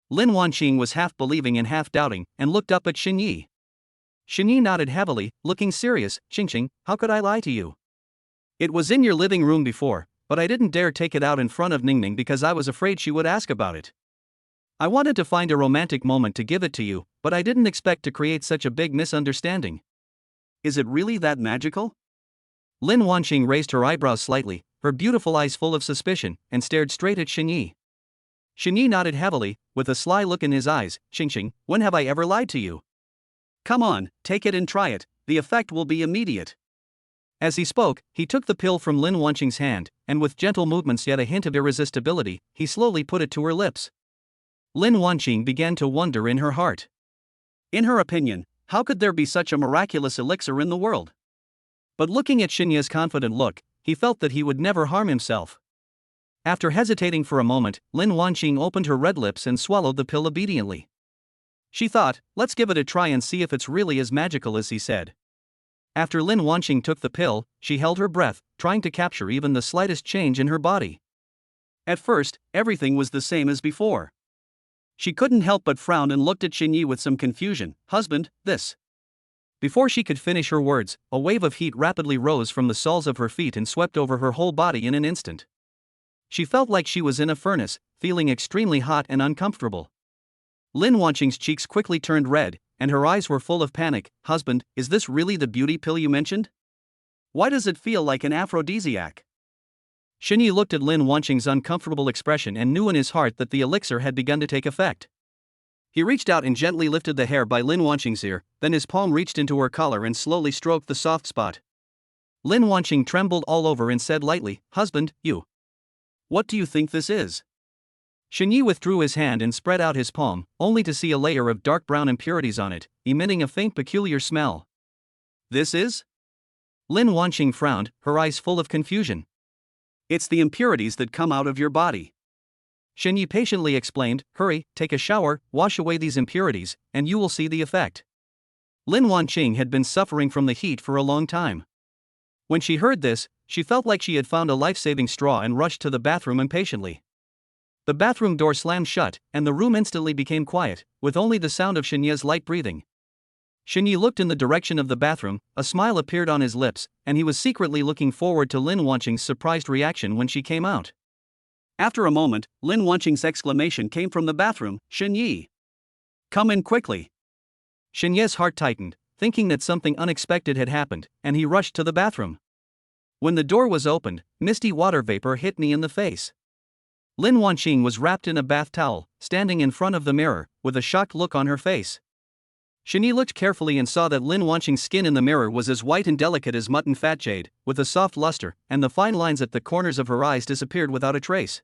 Lin Wanqing was half believing and half doubting, and looked up at Xinyi. Xinyi nodded heavily, looking serious. "Xingxing, how could I lie to you? It was in your living room before, but I didn't dare take it out in front of Ning Ning because I was afraid she would ask about it. I wanted to find a romantic moment to give it to you, but I didn't expect to create such a big misunderstanding. is it really that magical? Lin Wanqing raised her eyebrows slightly, her beautiful eyes full of suspicion, and stared straight at Xinyi. Xinyi nodded heavily, with a sly look in his eyes. Xingxing, when have I ever lied to you? Come on, take it and try it, the effect will be immediate. As he spoke, he took the pill from Lin Wanqing's hand, and with gentle movements yet a hint of irresistibility, he slowly put it to her lips. Lin Wanqing began to wonder in her heart. In her opinion, how could there be such a miraculous elixir in the world? But looking at Xinya's confident look, he felt that he would never harm himself. After hesitating for a moment, Lin Wanqing opened her red lips and swallowed the pill obediently. She thought, let's give it a try and see if it's really as magical as he said. After Lin Wanqing took the pill, she held her breath, trying to capture even the slightest change in her body. At first, everything was the same as before. She couldn't help but frown and looked at Xinyi with some confusion. Husband, this. Before she could finish her words, a wave of heat rapidly rose from the soles of her feet and swept over her whole body in an instant. She felt like she was in a furnace, feeling extremely hot and uncomfortable. Lin Wanqing's cheeks quickly turned red, and her eyes were full of panic. Husband, is this really the beauty pill you mentioned? Why does it feel like an aphrodisiac? Xinyi looked at Lin Wanqing's uncomfortable expression and knew in his heart that the elixir had begun to take effect. He reached out and gently lifted the hair by Lin Wanqing's ear, then his palm reached into her collar and slowly stroked the soft spot. Lin Wanqing trembled all over and said lightly, Husband, you. What do you think this is? Xinyi withdrew his hand and spread out his palm, only to see a layer of dark brown impurities on it, emitting a faint peculiar smell. This is? Lin Wanqing frowned, her eyes full of confusion. It's the impurities that come out of your body. Xinyi patiently explained, hurry, take a shower, wash away these impurities, and you will see the effect. Lin Wanqing had been suffering from the heat for a long time. When she heard this, she felt like she had found a life-saving straw and rushed to the bathroom impatiently. The bathroom door slammed shut, and the room instantly became quiet, with only the sound of Xinyi's light breathing. Xinyi looked in the direction of the bathroom, a smile appeared on his lips, and he was secretly looking forward to Lin Wanqing's surprised reaction when she came out. After a moment, Lin Wanqing's exclamation came from the bathroom, Xinyi. Come in quickly. Xinyi's heart tightened, thinking that something unexpected had happened, and he rushed to the bathroom. When the door was opened, misty water vapor hit me in the face. Lin Wanqing was wrapped in a bath towel, standing in front of the mirror, with a shocked look on her face. Xinyi looked carefully and saw that Lin Wanqing's skin in the mirror was as white and delicate as mutton fat jade, with a soft luster, and the fine lines at the corners of her eyes disappeared without a trace.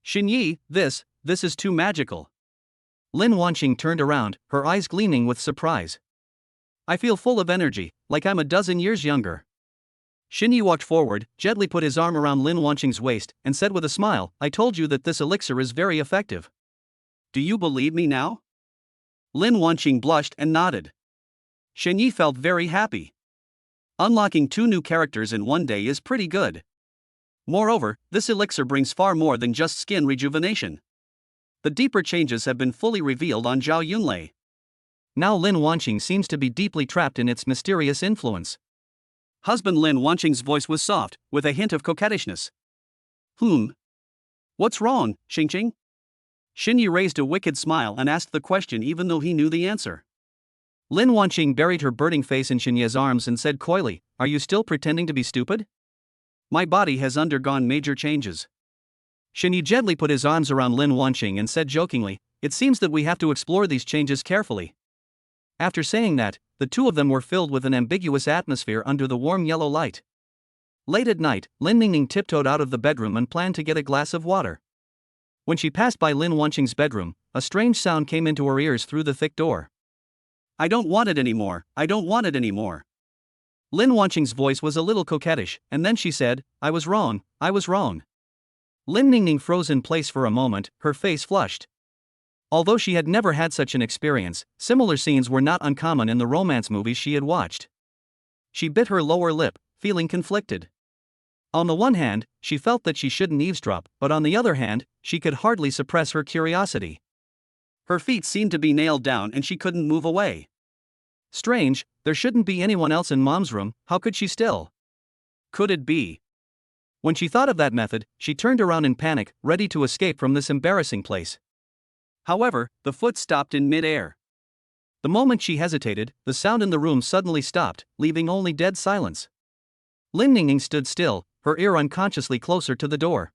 Xinyi, this is too magical. Lin Wanqing turned around, her eyes gleaming with surprise. I feel full of energy, like I'm a dozen years younger. Xinyi walked forward, gently put his arm around Lin Wanqing's waist, and said with a smile, I told you that this elixir is very effective. Do you believe me now? Lin Wanqing blushed and nodded. Xinyi felt very happy. Unlocking 2 new characters in one day is pretty good. Moreover, this elixir brings far more than just skin rejuvenation. The deeper changes have been fully revealed on Zhao Yunlei. Now Lin Wanqing seems to be deeply trapped in its mysterious influence. Husband Lin Wanqing's voice was soft, with a hint of coquettishness. What's wrong, Xingqing? Xinyi raised a wicked smile and asked the question even though he knew the answer. Lin Wanqing buried her burning face in Xinyi's arms and said coyly, Are you still pretending to be stupid? My body has undergone major changes. Xinyi gently put his arms around Lin Wanqing and said jokingly, It seems that we have to explore these changes carefully. After saying that, the two of them were filled with an ambiguous atmosphere under the warm yellow light. Late at night, Lin Ning Ning tiptoed out of the bedroom and planned to get a glass of water. When she passed by Lin Wanqing's bedroom, a strange sound came into her ears through the thick door. I don't want it anymore, I don't want it anymore. Lin Wanqing's voice was a little coquettish, and then she said, I was wrong, I was wrong. Lin Ning Ning froze in place for a moment, her face flushed. Although she had never had such an experience, similar scenes were not uncommon in the romance movies she had watched. She bit her lower lip, feeling conflicted. On the one hand, she felt that she shouldn't eavesdrop, but on the other hand, she could hardly suppress her curiosity. Her feet seemed to be nailed down and she couldn't move away. Strange, there shouldn't be anyone else in Mom's room, how could she still? Could it be? When she thought of that method, she turned around in panic, ready to escape from this embarrassing place. However, the foot stopped in mid-air. The moment she hesitated, the sound in the room suddenly stopped, leaving only dead silence. Lin Ning Ning stood still, her ear unconsciously closer to the door.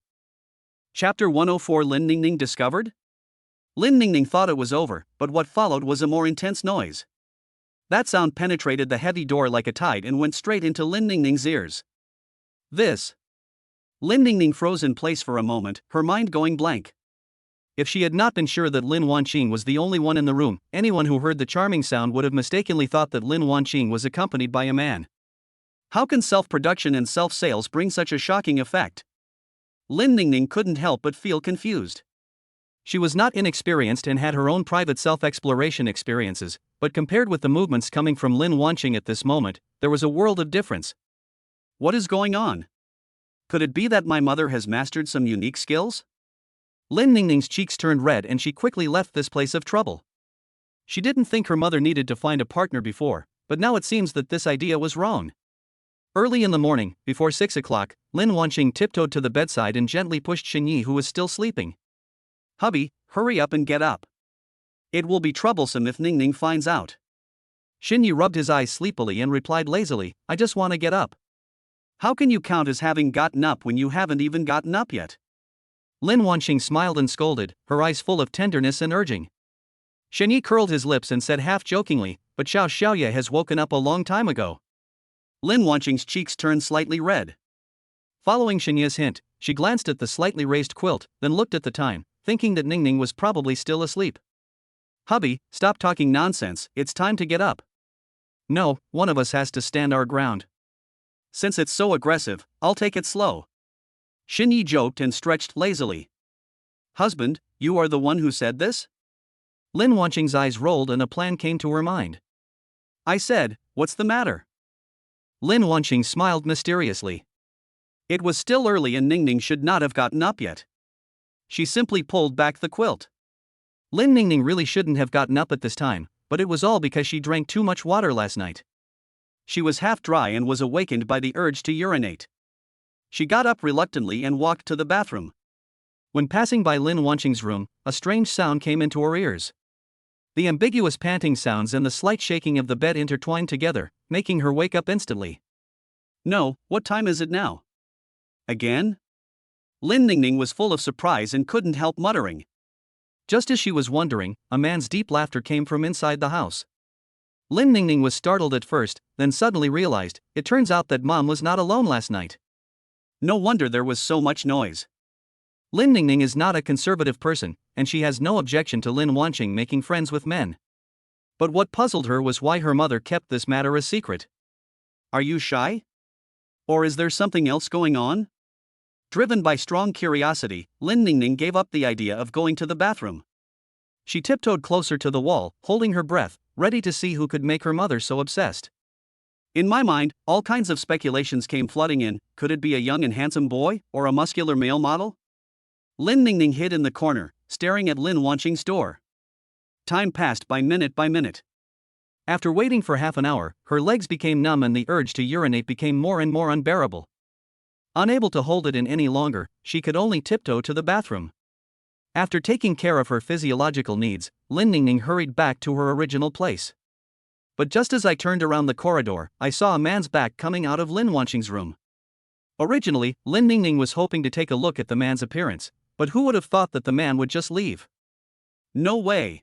Chapter 104 Lin Ning Ning discovered? Lin Ning Ning thought it was over, but what followed was a more intense noise. That sound penetrated the heavy door like a tide and went straight into Lin Ning Ning's ears. This. Lin Ning Ning froze in place for a moment, her mind going blank. If she had not been sure that Lin Wanqing was the only one in the room, anyone who heard the charming sound would have mistakenly thought that Lin Wanqing was accompanied by a man. How can self-production and self-sales bring such a shocking effect? Lin Ning Ning couldn't help but feel confused. She was not inexperienced and had her own private self-exploration experiences, but compared with the movements coming from Lin Wanqing at this moment, there was a world of difference. What is going on? Could it be that my mother has mastered some unique skills? Lin Ning Ning's cheeks turned red and she quickly left this place of trouble. She didn't think her mother needed to find a partner before, but now it seems that this idea was wrong. Early in the morning, before 6 o'clock, Lin Wanqing tiptoed to the bedside and gently pushed Shini, who was still sleeping. "Hubby, hurry up and get up. It will be troublesome if Ning Ning finds out." Shini rubbed his eyes sleepily and replied lazily, "I just want to get up." "How can you count as having gotten up when you haven't even gotten up yet?" Lin Wanqing smiled and scolded, her eyes full of tenderness and urging. Shini curled his lips and said half-jokingly, "But Xiao Xiaoye has woken up a long time ago." Lin Wanqing's cheeks turned slightly red. Following Shini's hint, she glanced at the slightly raised quilt, then looked at the time, thinking that Ning Ning was probably still asleep. "Hubby, stop talking nonsense, it's time to get up." "No, one of us has to stand our ground. Since it's so aggressive, I'll take it slow." Shini joked and stretched lazily. "Husband, you are the one who said this?" Lin Wanqing's eyes rolled and a plan came to her mind. "I said, what's the matter?" Lin Wanqing smiled mysteriously. It was still early and Ning Ning should not have gotten up yet. She simply pulled back the quilt. Lin Ning Ning really shouldn't have gotten up at this time, but it was all because she drank too much water last night. She was half dry and was awakened by the urge to urinate. She got up reluctantly and walked to the bathroom. When passing by Lin Wanqing's room, a strange sound came into her ears. The ambiguous panting sounds and the slight shaking of the bed intertwined together, making her wake up instantly. "No, what time is it now? Again?" Lin Ning Ning was full of surprise and couldn't help muttering. Just as she was wondering, a man's deep laughter came from inside the house. Lin Ning Ning was startled at first, then suddenly realized, it turns out that Mom was not alone last night. No wonder there was so much noise. Lin Ning Ning is not a conservative person, and she has no objection to Lin Wanqing making friends with men. But what puzzled her was why her mother kept this matter a secret. "Are you shy? Or is there something else going on?" Driven by strong curiosity, Lin Ning Ning gave up the idea of going to the bathroom. She tiptoed closer to the wall, holding her breath, ready to see who could make her mother so obsessed. In my mind, all kinds of speculations came flooding in. Could it be a young and handsome boy, or a muscular male model? Lin Ning Ning hid in the corner, staring at Lin Wanqing's door. Time passed by minute. After waiting for half an hour, her legs became numb and the urge to urinate became more and more unbearable. Unable to hold it in any longer, she could only tiptoe to the bathroom. After taking care of her physiological needs, Lin Ning Ning hurried back to her original place. But just as I turned around the corridor, I saw a man's back coming out of Lin Wanqing's room. Originally, Lin Ning Ning was hoping to take a look at the man's appearance, but who would have thought that the man would just leave? No way.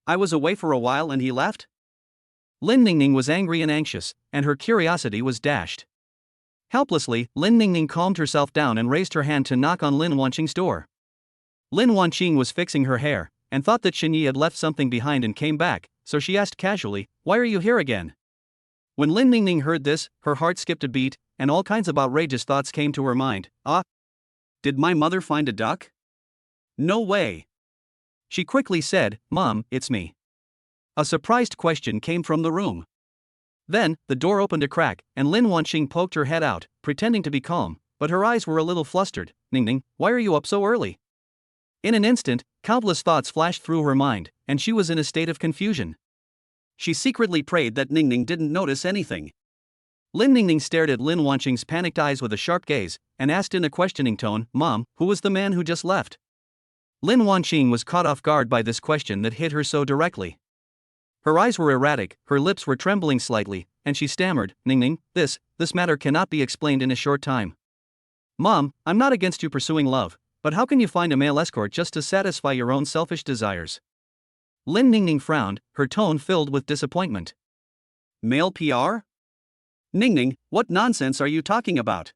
I was away for a while and he left? Lin Ning Ning was angry and anxious, and her curiosity was dashed. Helplessly, Lin Ning Ning calmed herself down and raised her hand to knock on Lin Wanqing's door. Lin Wanqing was fixing her hair, and thought that Shini had left something behind and came back, so she asked casually, "Why are you here again?" When Lin Ning Ning heard this, her heart skipped a beat, and all kinds of outrageous thoughts came to her mind. Did my mother find a duck? No way. She quickly said, "Mom, it's me." A surprised question came from the room. Then, the door opened a crack, and Lin Wanqing poked her head out, pretending to be calm, but her eyes were a little flustered. "Ning Ning, why are you up so early?" In an instant, countless thoughts flashed through her mind, and she was in a state of confusion. She secretly prayed that Ning Ning didn't notice anything. Lin Ning Ning stared at Lin Wanqing's panicked eyes with a sharp gaze, and asked in a questioning tone, "Mom, who was the man who just left?" Lin Wanqing was caught off guard by this question that hit her so directly. Her eyes were erratic, her lips were trembling slightly, and she stammered, Ning Ning, this matter cannot be explained in a short time. Mom, I'm not against you pursuing love, but how can you find a male escort just to satisfy your own selfish desires? Lin Ning Ning frowned, her tone filled with disappointment. Male PR? Ning Ning, what nonsense are you talking about?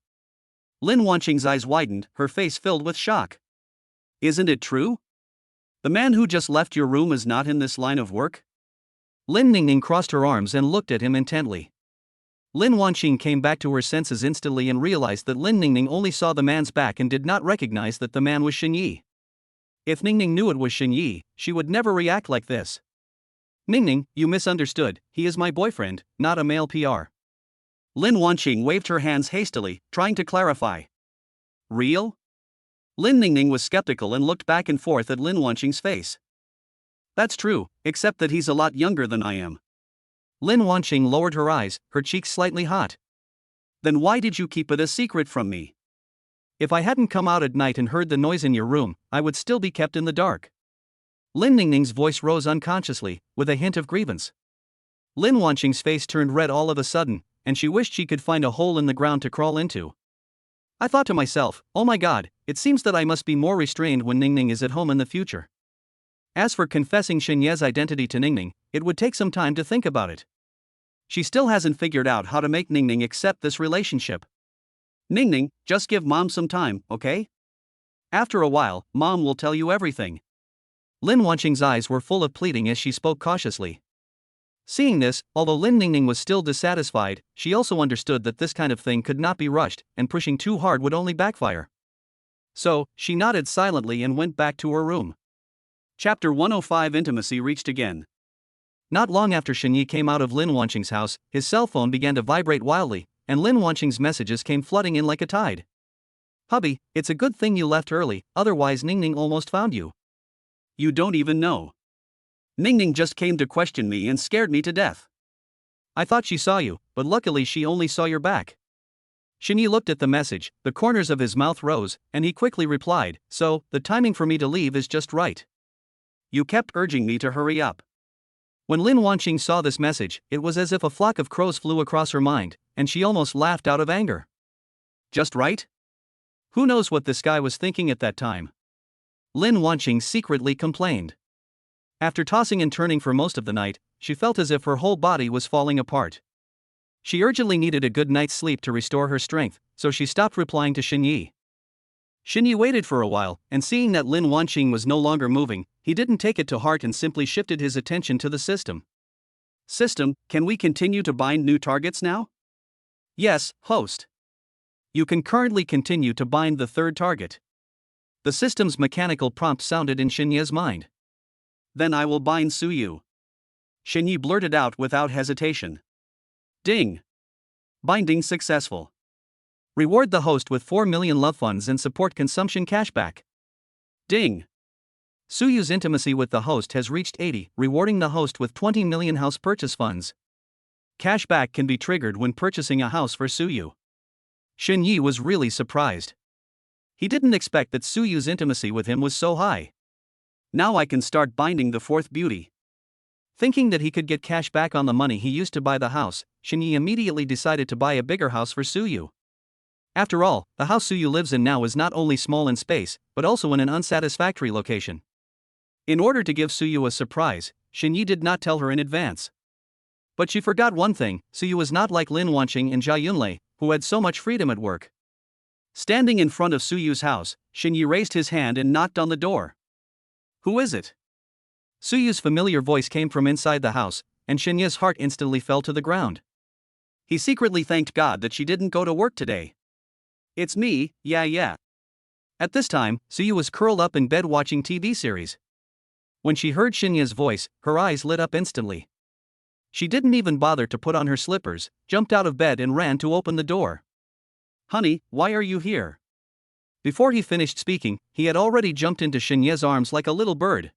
Lin Wanqing's eyes widened, her face filled with shock. Isn't it true? The man who just left your room is not in this line of work? Lin Ning Ning crossed her arms and looked at him intently. Lin Wanqing came back to her senses instantly and realized that Lin Ning Ning only saw the man's back and did not recognize that the man was Shen Yi. If Ning Ning knew it was Shen Yi, she would never react like this. Ning Ning, you misunderstood, he is my boyfriend, not a male PR. Lin Wanqing waved her hands hastily, trying to clarify. Real? Lin Ning Ning was skeptical and looked back and forth at Lin Wanqing's face. That's true, except that he's a lot younger than I am. Lin Wanqing lowered her eyes, her cheeks slightly hot. Then why did you keep it a secret from me? If I hadn't come out at night and heard the noise in your room, I would still be kept in the dark. Lin Ning Ning's voice rose unconsciously, with a hint of grievance. Lin Wanqing's face turned red all of a sudden, and she wished she could find a hole in the ground to crawl into. I thought to myself, oh my god, it seems that I must be more restrained when Ning Ning is at home in the future. As for confessing Shen Ye's identity to Ning Ning, it would take some time to think about it. She still hasn't figured out how to make Ning Ning accept this relationship. Ning Ning, just give Mom some time, okay? After a while, Mom will tell you everything. Lin Wanqing's eyes were full of pleading as she spoke cautiously. Seeing this, although Lin Ning Ning was still dissatisfied, she also understood that this kind of thing could not be rushed, and pushing too hard would only backfire. So, she nodded silently and went back to her room. Chapter 105 Intimacy reached again. Not long after Shen Yi came out of Lin Wanqing's house, his cell phone began to vibrate wildly, and Lin Wanqing's messages came flooding in like a tide. Hubby, it's a good thing you left early, otherwise Ning Ning almost found you. You don't even know. Ning Ning just came to question me and scared me to death. I thought she saw you, but luckily she only saw your back. Shen Yi looked at the message, the corners of his mouth rose, and he quickly replied, so, the timing for me to leave is just right. You kept urging me to hurry up. When Lin Wanqing saw this message, it was as if a flock of crows flew across her mind, and she almost laughed out of anger. Just right? Who knows what this guy was thinking at that time? Lin Wanqing secretly complained. After tossing and turning for most of the night, she felt as if her whole body was falling apart. She urgently needed a good night's sleep to restore her strength, so she stopped replying to Shen Yi. Shen Yi waited for a while, and seeing that Lin Wanqing was no longer moving, he didn't take it to heart and simply shifted his attention to the system. System, can we continue to bind new targets now? Yes, host. You can currently continue to bind the third target. The system's mechanical prompt sounded in Shen Yi's mind. Then I will bind Suyu. Shen Yi blurted out without hesitation. Ding! Binding successful. Reward the host with 4 million love funds and support consumption cashback. Ding! Suyu's intimacy with the host has reached 80, rewarding the host with 20 million house purchase funds. Cashback can be triggered when purchasing a house for Suyu. Shen Yi was really surprised. He didn't expect that Suyu's intimacy with him was so high. Now I can start binding the fourth beauty. Thinking that he could get cash back on the money he used to buy the house, Shen Yi immediately decided to buy a bigger house for Suyu. After all, the house Suyu lives in now is not only small in space, but also in an unsatisfactory location. In order to give Suyu a surprise, Shen Yi did not tell her in advance. But she forgot one thing: Suyu was not like Lin Wanqing and Jia Yunlei, who had so much freedom at work. Standing in front of Suyu's house, Shen Yi raised his hand and knocked on the door. Who is it? Suyu's familiar voice came from inside the house, and Shen Yi's heart instantly fell to the ground. He secretly thanked God that she didn't go to work today. It's me, yeah. At this time, Suyu was curled up in bed watching TV series. When she heard Shen Yi's voice, her eyes lit up instantly. She didn't even bother to put on her slippers, jumped out of bed and ran to open the door. Honey, why are you here? Before he finished speaking, he had already jumped into Shen Yi's arms like a little bird.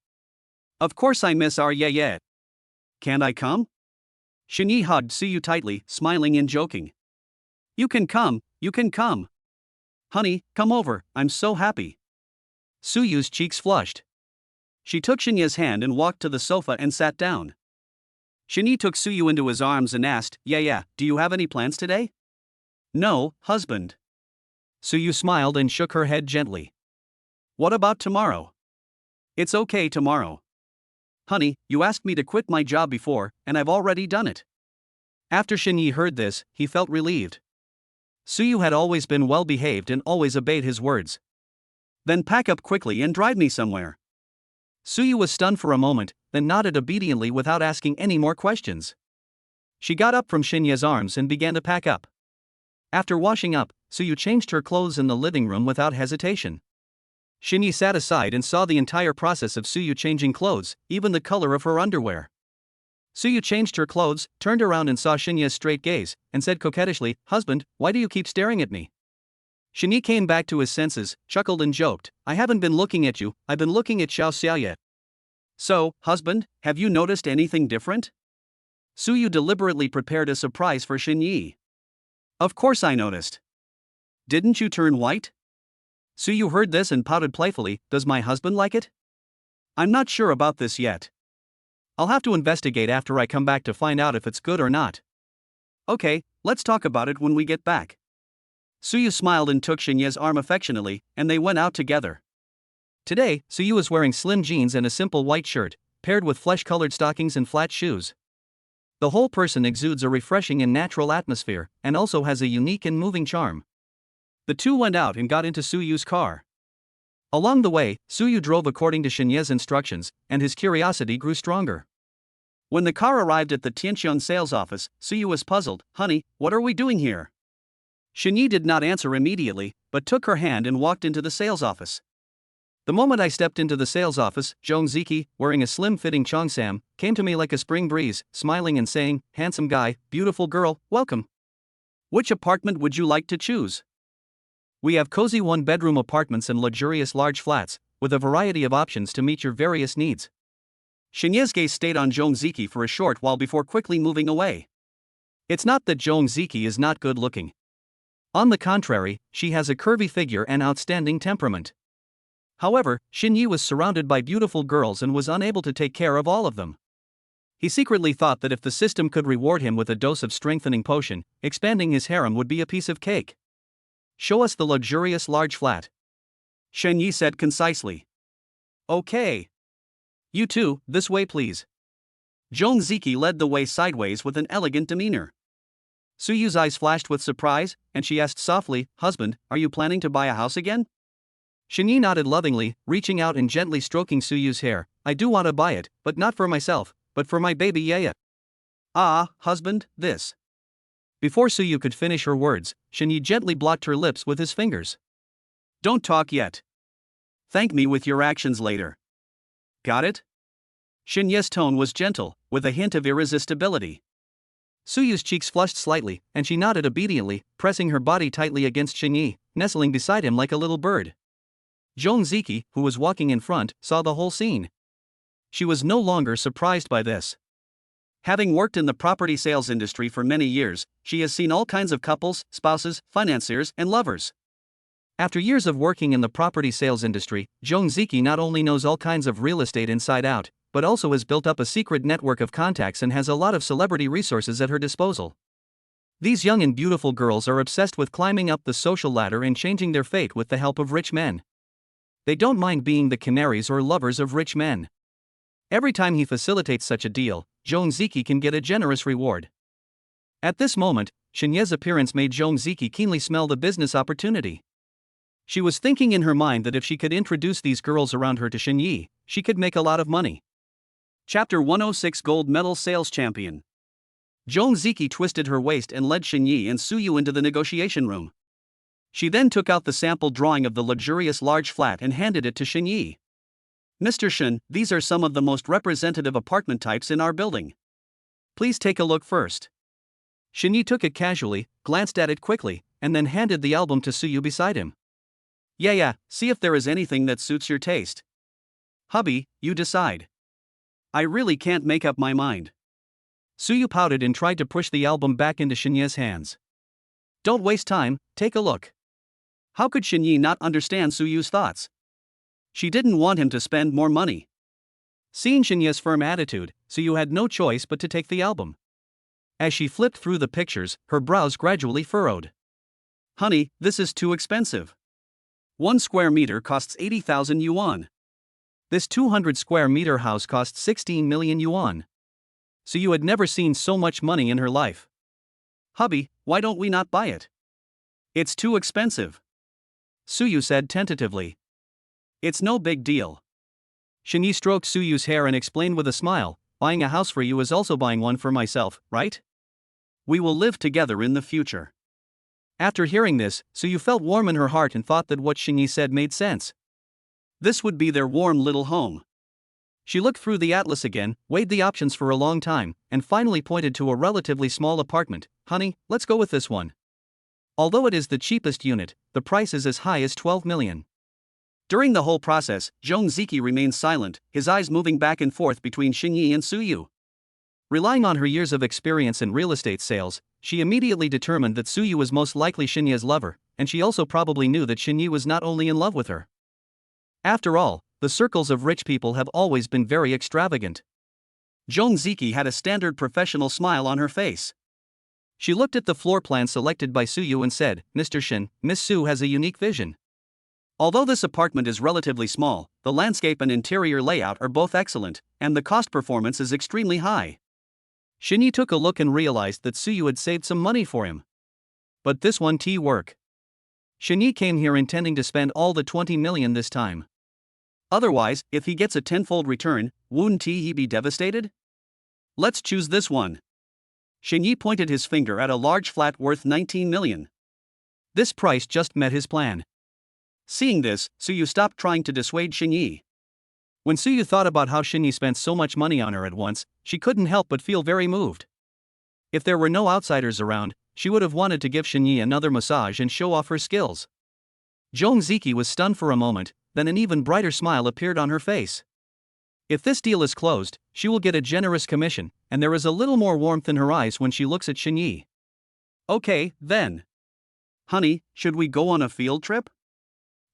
Of course I miss our yeah. Can't I come? Shen Yi hugged Suyu tightly, smiling and joking. You can come. Honey, come over, I'm so happy. Suyu's cheeks flushed. She took Shen Yi's hand and walked to the sofa and sat down. Shini took Suyu into his arms and asked, Yeah, do you have any plans today? No, husband. Suyu smiled and shook her head gently. What about tomorrow? It's okay tomorrow. Honey, you asked me to quit my job before, and I've already done it. After Shini heard this, he felt relieved. Suyu had always been well behaved and always obeyed his words. Then pack up quickly and drive me somewhere. Suyu was stunned for a moment, then nodded obediently without asking any more questions. She got up from Shinya's arms and began to pack up. After washing up, Suyu changed her clothes in the living room without hesitation. Shinya sat aside and saw the entire process of Suyu changing clothes, even the color of her underwear. Suyu changed her clothes, turned around and saw Shinya's straight gaze, and said coquettishly, Husband, why do you keep staring at me? Shinya came back to his senses, chuckled and joked, I haven't been looking at you, I've been looking at Xiao Xiaoye. So, husband, have you noticed anything different? Suyu deliberately prepared a surprise for Shinya. Of course I noticed. Didn't you turn white? Suyu heard this and pouted playfully, Does my husband like it? I'm not sure about this yet. I'll have to investigate after I come back to find out if it's good or not. Okay, let's talk about it when we get back. Suyu smiled and took Shinya's arm affectionately, and they went out together. Today, Suyu is wearing slim jeans and a simple white shirt, paired with flesh-colored stockings and flat shoes. The whole person exudes a refreshing and natural atmosphere, and also has a unique and moving charm. The two went out and got into Suyu's car. Along the way, Suyu drove according to Shinya's instructions, and his curiosity grew stronger. When the car arrived at the Tianqiong sales office, Suyu was puzzled. Honey, what are we doing here? Shinya did not answer immediately, but took her hand and walked into the sales office. The moment I stepped into the sales office, Zhong Ziki, wearing a slim-fitting cheongsam, came to me like a spring breeze, smiling and saying, Handsome guy, beautiful girl, welcome. Which apartment would you like to choose? We have cozy one-bedroom apartments and luxurious large flats, with a variety of options to meet your various needs. Shinya's gaze stayed on Zhong Ziki for a short while before quickly moving away. It's not that Zhong Ziki is not good-looking. On the contrary, she has a curvy figure and outstanding temperament. However, Shinya was surrounded by beautiful girls and was unable to take care of all of them. He secretly thought that if the system could reward him with a dose of strengthening potion, expanding his harem would be a piece of cake. Show us the luxurious large flat. Shinya said concisely. Okay. You two, this way please. Zhong Ziki led the way sideways with an elegant demeanor. Suyu's eyes flashed with surprise, and she asked softly, Husband, are you planning to buy a house again? Shinya nodded lovingly, reaching out and gently stroking Suyu's hair. I do want to buy it, but not for myself, but for my baby Yaya. Ah, husband, this. Before Suyu could finish her words, Shinya gently blocked her lips with his fingers. Don't talk yet. Thank me with your actions later. Got it? Shinya's tone was gentle, with a hint of irresistibility. Suyu's cheeks flushed slightly, and she nodded obediently, pressing her body tightly against Shinya, nestling beside him like a little bird. Zhong Ziki, who was walking in front, saw the whole scene. She was no longer surprised by this. Having worked in the property sales industry for many years, she has seen all kinds of couples, spouses, financiers, and lovers. After years of working in the property sales industry, Zhong Ziki not only knows all kinds of real estate inside out, but also has built up a secret network of contacts and has a lot of celebrity resources at her disposal. These young and beautiful girls are obsessed with climbing up the social ladder and changing their fate with the help of rich men. They don't mind being the canaries or lovers of rich men. Every time he facilitates such a deal, Zhong Ziki can get a generous reward. At this moment, Shinya's appearance made Zhong Ziki keenly smell the business opportunity. She was thinking in her mind that if she could introduce these girls around her to Shinya, she could make a lot of money. Chapter 106 Gold Medal Sales Champion. Zhong Ziki twisted her waist and led Shinya and Suyu into the negotiation room. She then took out the sample drawing of the luxurious large flat and handed it to Shinya. Mr. Shin, these are some of the most representative apartment types in our building. Please take a look first. Shinya took it casually, glanced at it quickly, and then handed the album to Suyu beside him. Yeah, see if there is anything that suits your taste. Hubby, you decide. I really can't make up my mind. Suyu pouted and tried to push the album back into Shinya's hands. Don't waste time, take a look. How could Shinya not understand Suyu's thoughts? She didn't want him to spend more money. Seeing Shinya's firm attitude, Suyu had no choice but to take the album. As she flipped through the pictures, her brows gradually furrowed. Honey, this is too expensive. 1 square meter costs 80,000 yuan. This 200 square meter house costs 16 million yuan. Suyu had never seen so much money in her life. Hubby, why don't we not buy it? It's too expensive. Suyu said tentatively. It's no big deal. Shini stroked Suyu's hair and explained with a smile, buying a house for you is also buying one for myself, right? We will live together in the future. After hearing this, Suyu felt warm in her heart and thought that what Shini said made sense. This would be their warm little home. She looked through the atlas again, weighed the options for a long time, and finally pointed to a relatively small apartment. Honey, let's go with this one. Although it is the cheapest unit, the price is as high as 12 million. During the whole process, Zhong Ziki remained silent, his eyes moving back and forth between Xinyi and Suyu. Relying on her years of experience in real estate sales, she immediately determined that Suyu was most likely Xinya's lover, and she also probably knew that Xinyi was not only in love with her. After all, the circles of rich people have always been very extravagant. Zhong Ziki had a standard professional smile on her face. She looked at the floor plan selected by Suyu and said, Mr. Shin, Miss Su has a unique vision. Although this apartment is relatively small, the landscape and interior layout are both excellent, and the cost performance is extremely high. Xinyi took a look and realized that Suyu had saved some money for him. But this won't work. Xinyi came here intending to spend all the 20 million this time. Otherwise, if he gets a tenfold return, wouldn't he be devastated? Let's choose this one. Xinyi pointed his finger at a large flat worth 19 million. This price just met his plan. Seeing this, Suyu stopped trying to dissuade Xinyi. When Suyu thought about how Xinyi spent so much money on her at once, she couldn't help but feel very moved. If there were no outsiders around, she would have wanted to give Xinyi another massage and show off her skills. Zhong Ziki was stunned for a moment, then an even brighter smile appeared on her face. If this deal is closed, she will get a generous commission, and there is a little more warmth in her eyes when she looks at Xinyi. Okay, then. Honey, should we go on a field trip?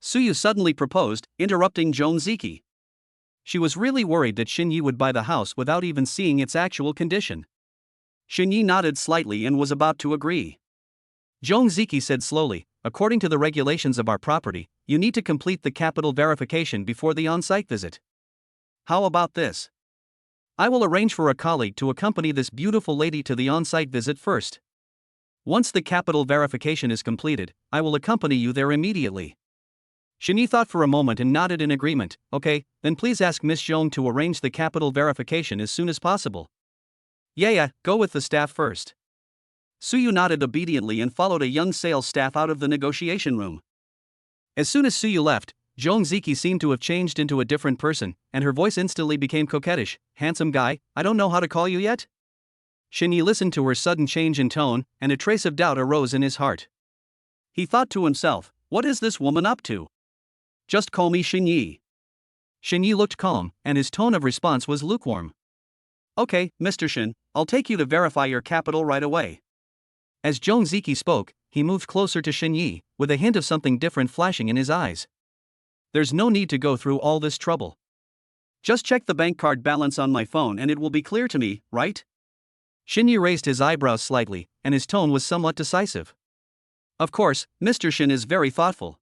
Suyu suddenly proposed, interrupting Zhong Ziki. She was really worried that Xinyi would buy the house without even seeing its actual condition. Xinyi nodded slightly and was about to agree. Zhong Ziki said slowly, according to the regulations of our property, you need to complete the capital verification before the on-site visit. How about this? I will arrange for a colleague to accompany this beautiful lady to the on-site visit first. Once the capital verification is completed, I will accompany you there immediately. Xinyi thought for a moment and nodded in agreement. Okay, then please ask Miss Zhong to arrange the capital verification as soon as possible. Yeah, go with the staff first. Suyu nodded obediently and followed a young sales staff out of the negotiation room. As soon as Suyu left, Zhong Ziki seemed to have changed into a different person, and her voice instantly became coquettish. Handsome guy, I don't know how to call you yet? Xinyi listened to her sudden change in tone, and a trace of doubt arose in his heart. He thought to himself, what is this woman up to? Just call me Xinyi. Xinyi looked calm, and his tone of response was lukewarm. Okay, Mr. Shin, I'll take you to verify your capital right away. As Zhong Ziki spoke, he moved closer to Xinyi, with a hint of something different flashing in his eyes. There's no need to go through all this trouble. Just check the bank card balance on my phone and it will be clear to me, right? Xinyi raised his eyebrows slightly, and his tone was somewhat decisive. Of course, Mr. Shin is very thoughtful.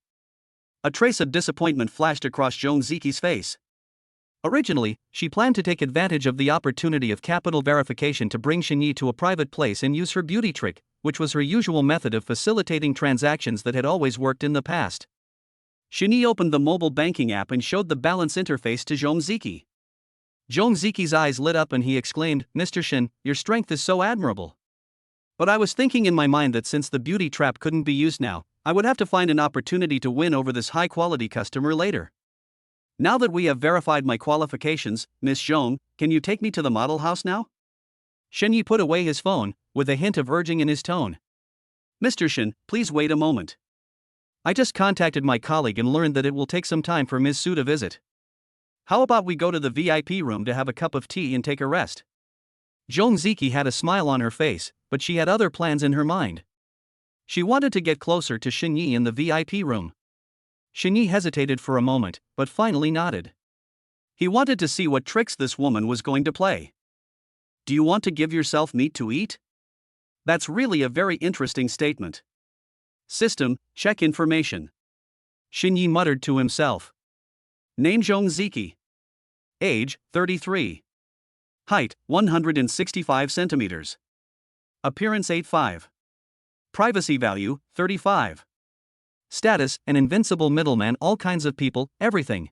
A trace of disappointment flashed across Zhong Ziki's face. Originally, she planned to take advantage of the opportunity of capital verification to bring Xinyi to a private place and use her beauty trick, which was her usual method of facilitating transactions that had always worked in the past. Xinyi opened the mobile banking app and showed the balance interface to Zhong Ziki. Zhong Ziki's eyes lit up and he exclaimed, Mr. Shin, your strength is so admirable. But I was thinking in my mind that since the beauty trap couldn't be used now, I would have to find an opportunity to win over this high-quality customer later. Now that we have verified my qualifications, Miss Zhong, can you take me to the model house now? Xinyi put away his phone, with a hint of urging in his tone. Mr. Shin, please wait a moment. I just contacted my colleague and learned that it will take some time for Ms. Su to visit. How about we go to the VIP room to have a cup of tea and take a rest? Zhong Ziki had a smile on her face, but she had other plans in her mind. She wanted to get closer to Xinyi in the VIP room. Xinyi hesitated for a moment, but finally nodded. He wanted to see what tricks this woman was going to play. Do you want to give yourself meat to eat? That's really a very interesting statement. System, check information. Xinyi muttered to himself. Name Zhongziki. Age, 33. Height, 165 centimeters. Appearance 8'5". Privacy value, 35. Status, an invincible middleman, all kinds of people, everything.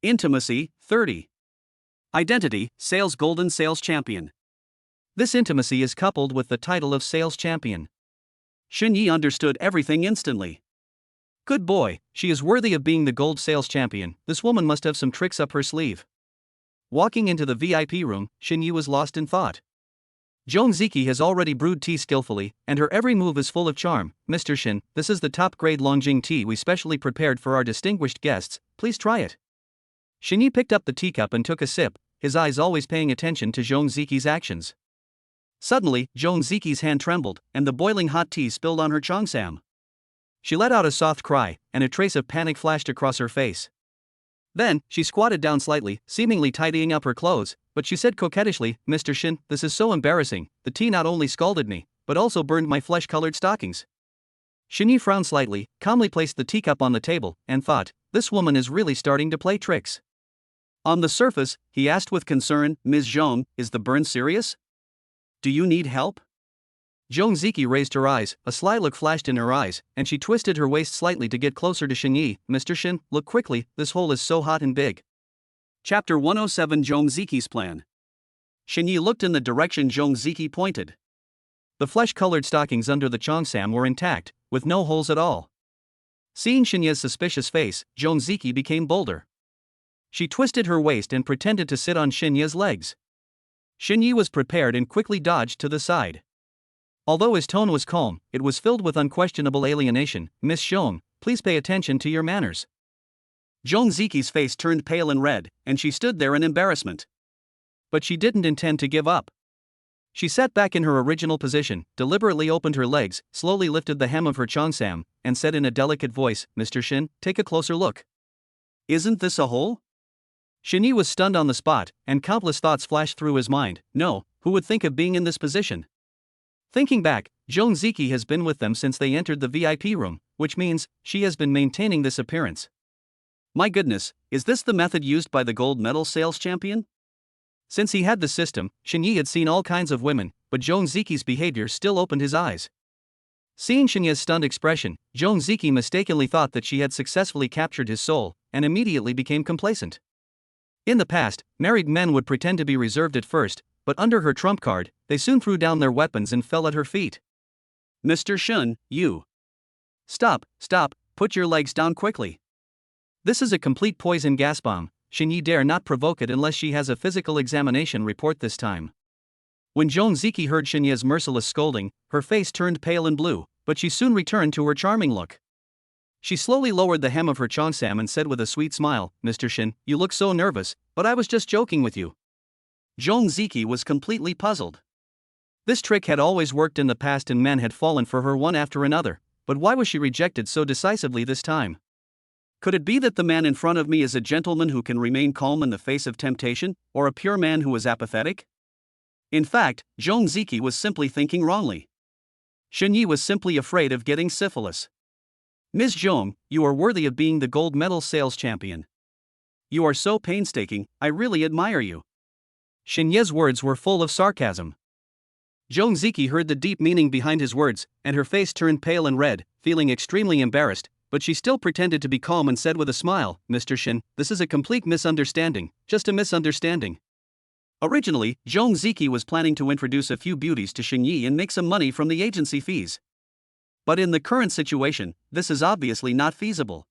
Intimacy, 30. Identity, Sales Golden Sales Champion. This intimacy is coupled with the title of Sales Champion. Xinyi understood everything instantly. Good boy, she is worthy of being the Gold Sales Champion. This woman must have some tricks up her sleeve. Walking into the VIP room, Xinyi was lost in thought. Zhongziki has already brewed tea skillfully, and her every move is full of charm. Mr. Xin, this is the top-grade Longjing tea we specially prepared for our distinguished guests, please try it. Xinyi picked up the teacup and took a sip, his eyes always paying attention to Zhongziki's actions. Suddenly, Zhongziki's hand trembled, and the boiling hot tea spilled on her cheongsam. She let out a soft cry, and a trace of panic flashed across her face. Then, she squatted down slightly, seemingly tidying up her clothes, but she said coquettishly, Mr. Xin, this is so embarrassing, the tea not only scalded me, but also burned my flesh-colored stockings. Xinyi frowned slightly, calmly placed the teacup on the table, and thought, this woman is really starting to play tricks. On the surface, he asked with concern, Ms. Zhong, is the burn serious? Do you need help? Zhongziki raised her eyes, a sly look flashed in her eyes, and she twisted her waist slightly to get closer to Xinyi. Mr. Xin, look quickly, this hole is so hot and big. Chapter 107 Zhongziki's Plan. Xinyi looked in the direction Zhongziki pointed. The flesh-colored stockings under the cheongsam were intact, with no holes at all. Seeing Xinyi's suspicious face, Zhongziki became bolder. She twisted her waist and pretended to sit on Xinyi's legs. Xinyi was prepared and quickly dodged to the side. Although his tone was calm, it was filled with unquestionable alienation. Miss Zhong, please pay attention to your manners. Zhongziki's face turned pale and red, and she stood there in embarrassment. But she didn't intend to give up. She sat back in her original position, deliberately opened her legs, slowly lifted the hem of her cheongsam, and said in a delicate voice, Mr. Xin, take a closer look. Isn't this a hole? Xinyi was stunned on the spot, and countless thoughts flashed through his mind. No, who would think of being in this position? Thinking back, Zhongziki has been with them since they entered the VIP room, which means she has been maintaining this appearance. My goodness, is this the method used by the gold medal sales champion? Since he had the system, Xinyi had seen all kinds of women, but Zhongziki's behavior still opened his eyes. Seeing Xinyi's stunned expression, Zhongziki mistakenly thought that she had successfully captured his soul, and immediately became complacent. In the past, married men would pretend to be reserved at first, but under her trump card, they soon threw down their weapons and fell at her feet. Mr. Xin, you. Stop, put your legs down quickly. This is a complete poison gas bomb. Xinyi dare not provoke it unless she has a physical examination report this time. When Zhongziki heard Xinyi's merciless scolding, her face turned pale and blue, but she soon returned to her charming look. She slowly lowered the hem of her cheongsam and said with a sweet smile, Mr. Xin, you look so nervous, but I was just joking with you. Zhongziki was completely puzzled. This trick had always worked in the past and men had fallen for her one after another, but why was she rejected so decisively this time? Could it be that the man in front of me is a gentleman who can remain calm in the face of temptation, or a pure man who is apathetic? In fact, Zhongziki was simply thinking wrongly. Xinyi was simply afraid of getting syphilis. Ms. Zhong, you are worthy of being the gold medal sales champion. You are so painstaking, I really admire you. Xinyi's words were full of sarcasm. Zhongziki heard the deep meaning behind his words, and her face turned pale and red, feeling extremely embarrassed, but she still pretended to be calm and said with a smile, Mr. Xin, this is a complete misunderstanding, just a misunderstanding. Originally, Zhongziki was planning to introduce a few beauties to Xinyi and make some money from the agency fees. But in the current situation, this is obviously not feasible.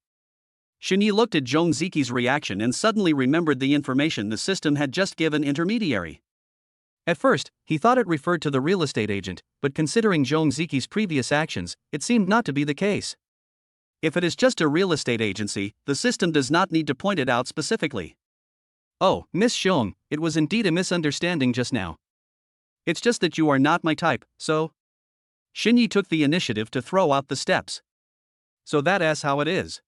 Xinyi looked at Zhongziki's reaction and suddenly remembered the information the system had just given intermediary. At first, he thought it referred to the real estate agent, but considering Zhongziki's previous actions, it seemed not to be the case. If it is just a real estate agency, the system does not need to point it out specifically. Oh, Miss Zhong, it was indeed a misunderstanding just now. It's just that you are not my type, so... Xinyi took the initiative to throw out the steps. So that's how it is.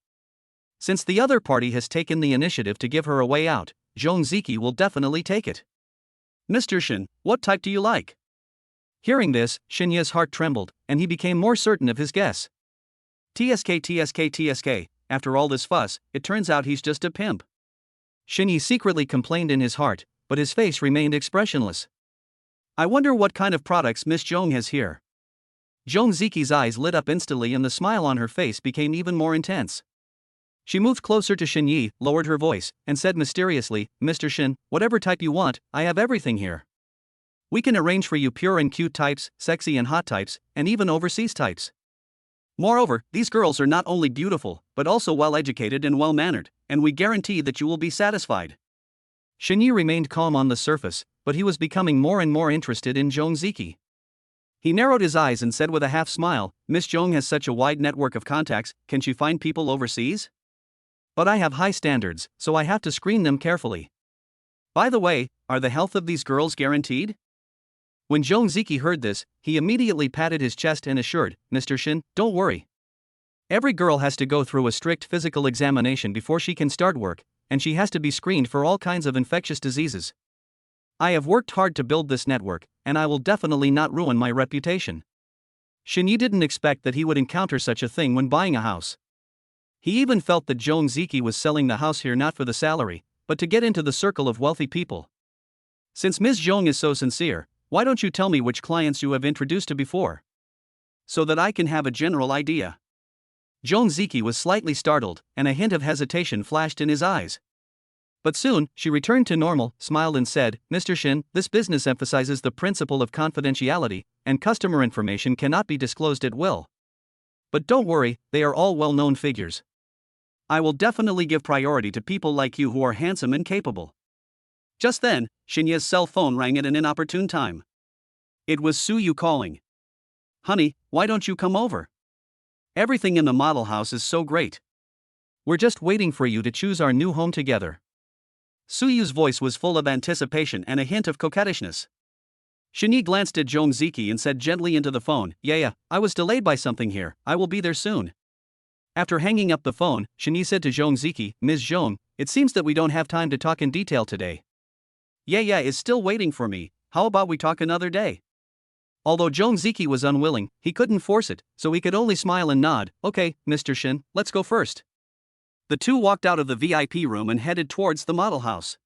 Since the other party has taken the initiative to give her a way out, Zhong Ziki will definitely take it. Mr. Shin, what type do you like? Hearing this, Shinya's heart trembled, and he became more certain of his guess. TSK, after all this fuss, it turns out he's just a pimp. Shini secretly complained in his heart, but his face remained expressionless. I wonder what kind of products Miss Zhong has here. Zhong Ziki's eyes lit up instantly and the smile on her face became even more intense. She moved closer to Shin Yi, lowered her voice, and said mysteriously, Mr. Shin, whatever type you want, I have everything here. We can arrange for you pure and cute types, sexy and hot types, and even overseas types. Moreover, these girls are not only beautiful, but also well-educated and well-mannered, and we guarantee that you will be satisfied. Shin Yi remained calm on the surface, but he was becoming more and more interested in Zhong Ziki. He narrowed his eyes and said with a half-smile, Miss Zhong has such a wide network of contacts, can she find people overseas? But I have high standards, so I have to screen them carefully. By the way, are the health of these girls guaranteed? When Zhong Ziki heard this, he immediately patted his chest and assured, Mr. Shin, don't worry. Every girl has to go through a strict physical examination before she can start work, and she has to be screened for all kinds of infectious diseases. I have worked hard to build this network, and I will definitely not ruin my reputation. Shin Yi didn't expect that he would encounter such a thing when buying a house. He even felt that Zhong Ziki was selling the house here not for the salary, but to get into the circle of wealthy people. Since Ms. Zhong is so sincere, why don't you tell me which clients you have introduced to before? So that I can have a general idea. Zhong Ziki was slightly startled, and a hint of hesitation flashed in his eyes. But soon, she returned to normal, smiled and said, Mr. Shin, this business emphasizes the principle of confidentiality, and customer information cannot be disclosed at will. But don't worry, they are all well-known figures. I will definitely give priority to people like you who are handsome and capable. Just then, Shinya's cell phone rang at an inopportune time. It was Suyu calling. Honey, why don't you come over? Everything in the model house is so great. We're just waiting for you to choose our new home together. Suyu's voice was full of anticipation and a hint of coquettishness. Shin glanced at Zhong Ziki and said gently into the phone, Yeah, I was delayed by something here, I will be there soon. After hanging up the phone, Shin said to Zhong Ziki, Ms. Zhong, it seems that we don't have time to talk in detail today. Yeah is still waiting for me, how about we talk another day? Although Zhong Ziki was unwilling, he couldn't force it, so he could only smile and nod, Okay, Mr. Shin, let's go first. The two walked out of the VIP room and headed towards the model house.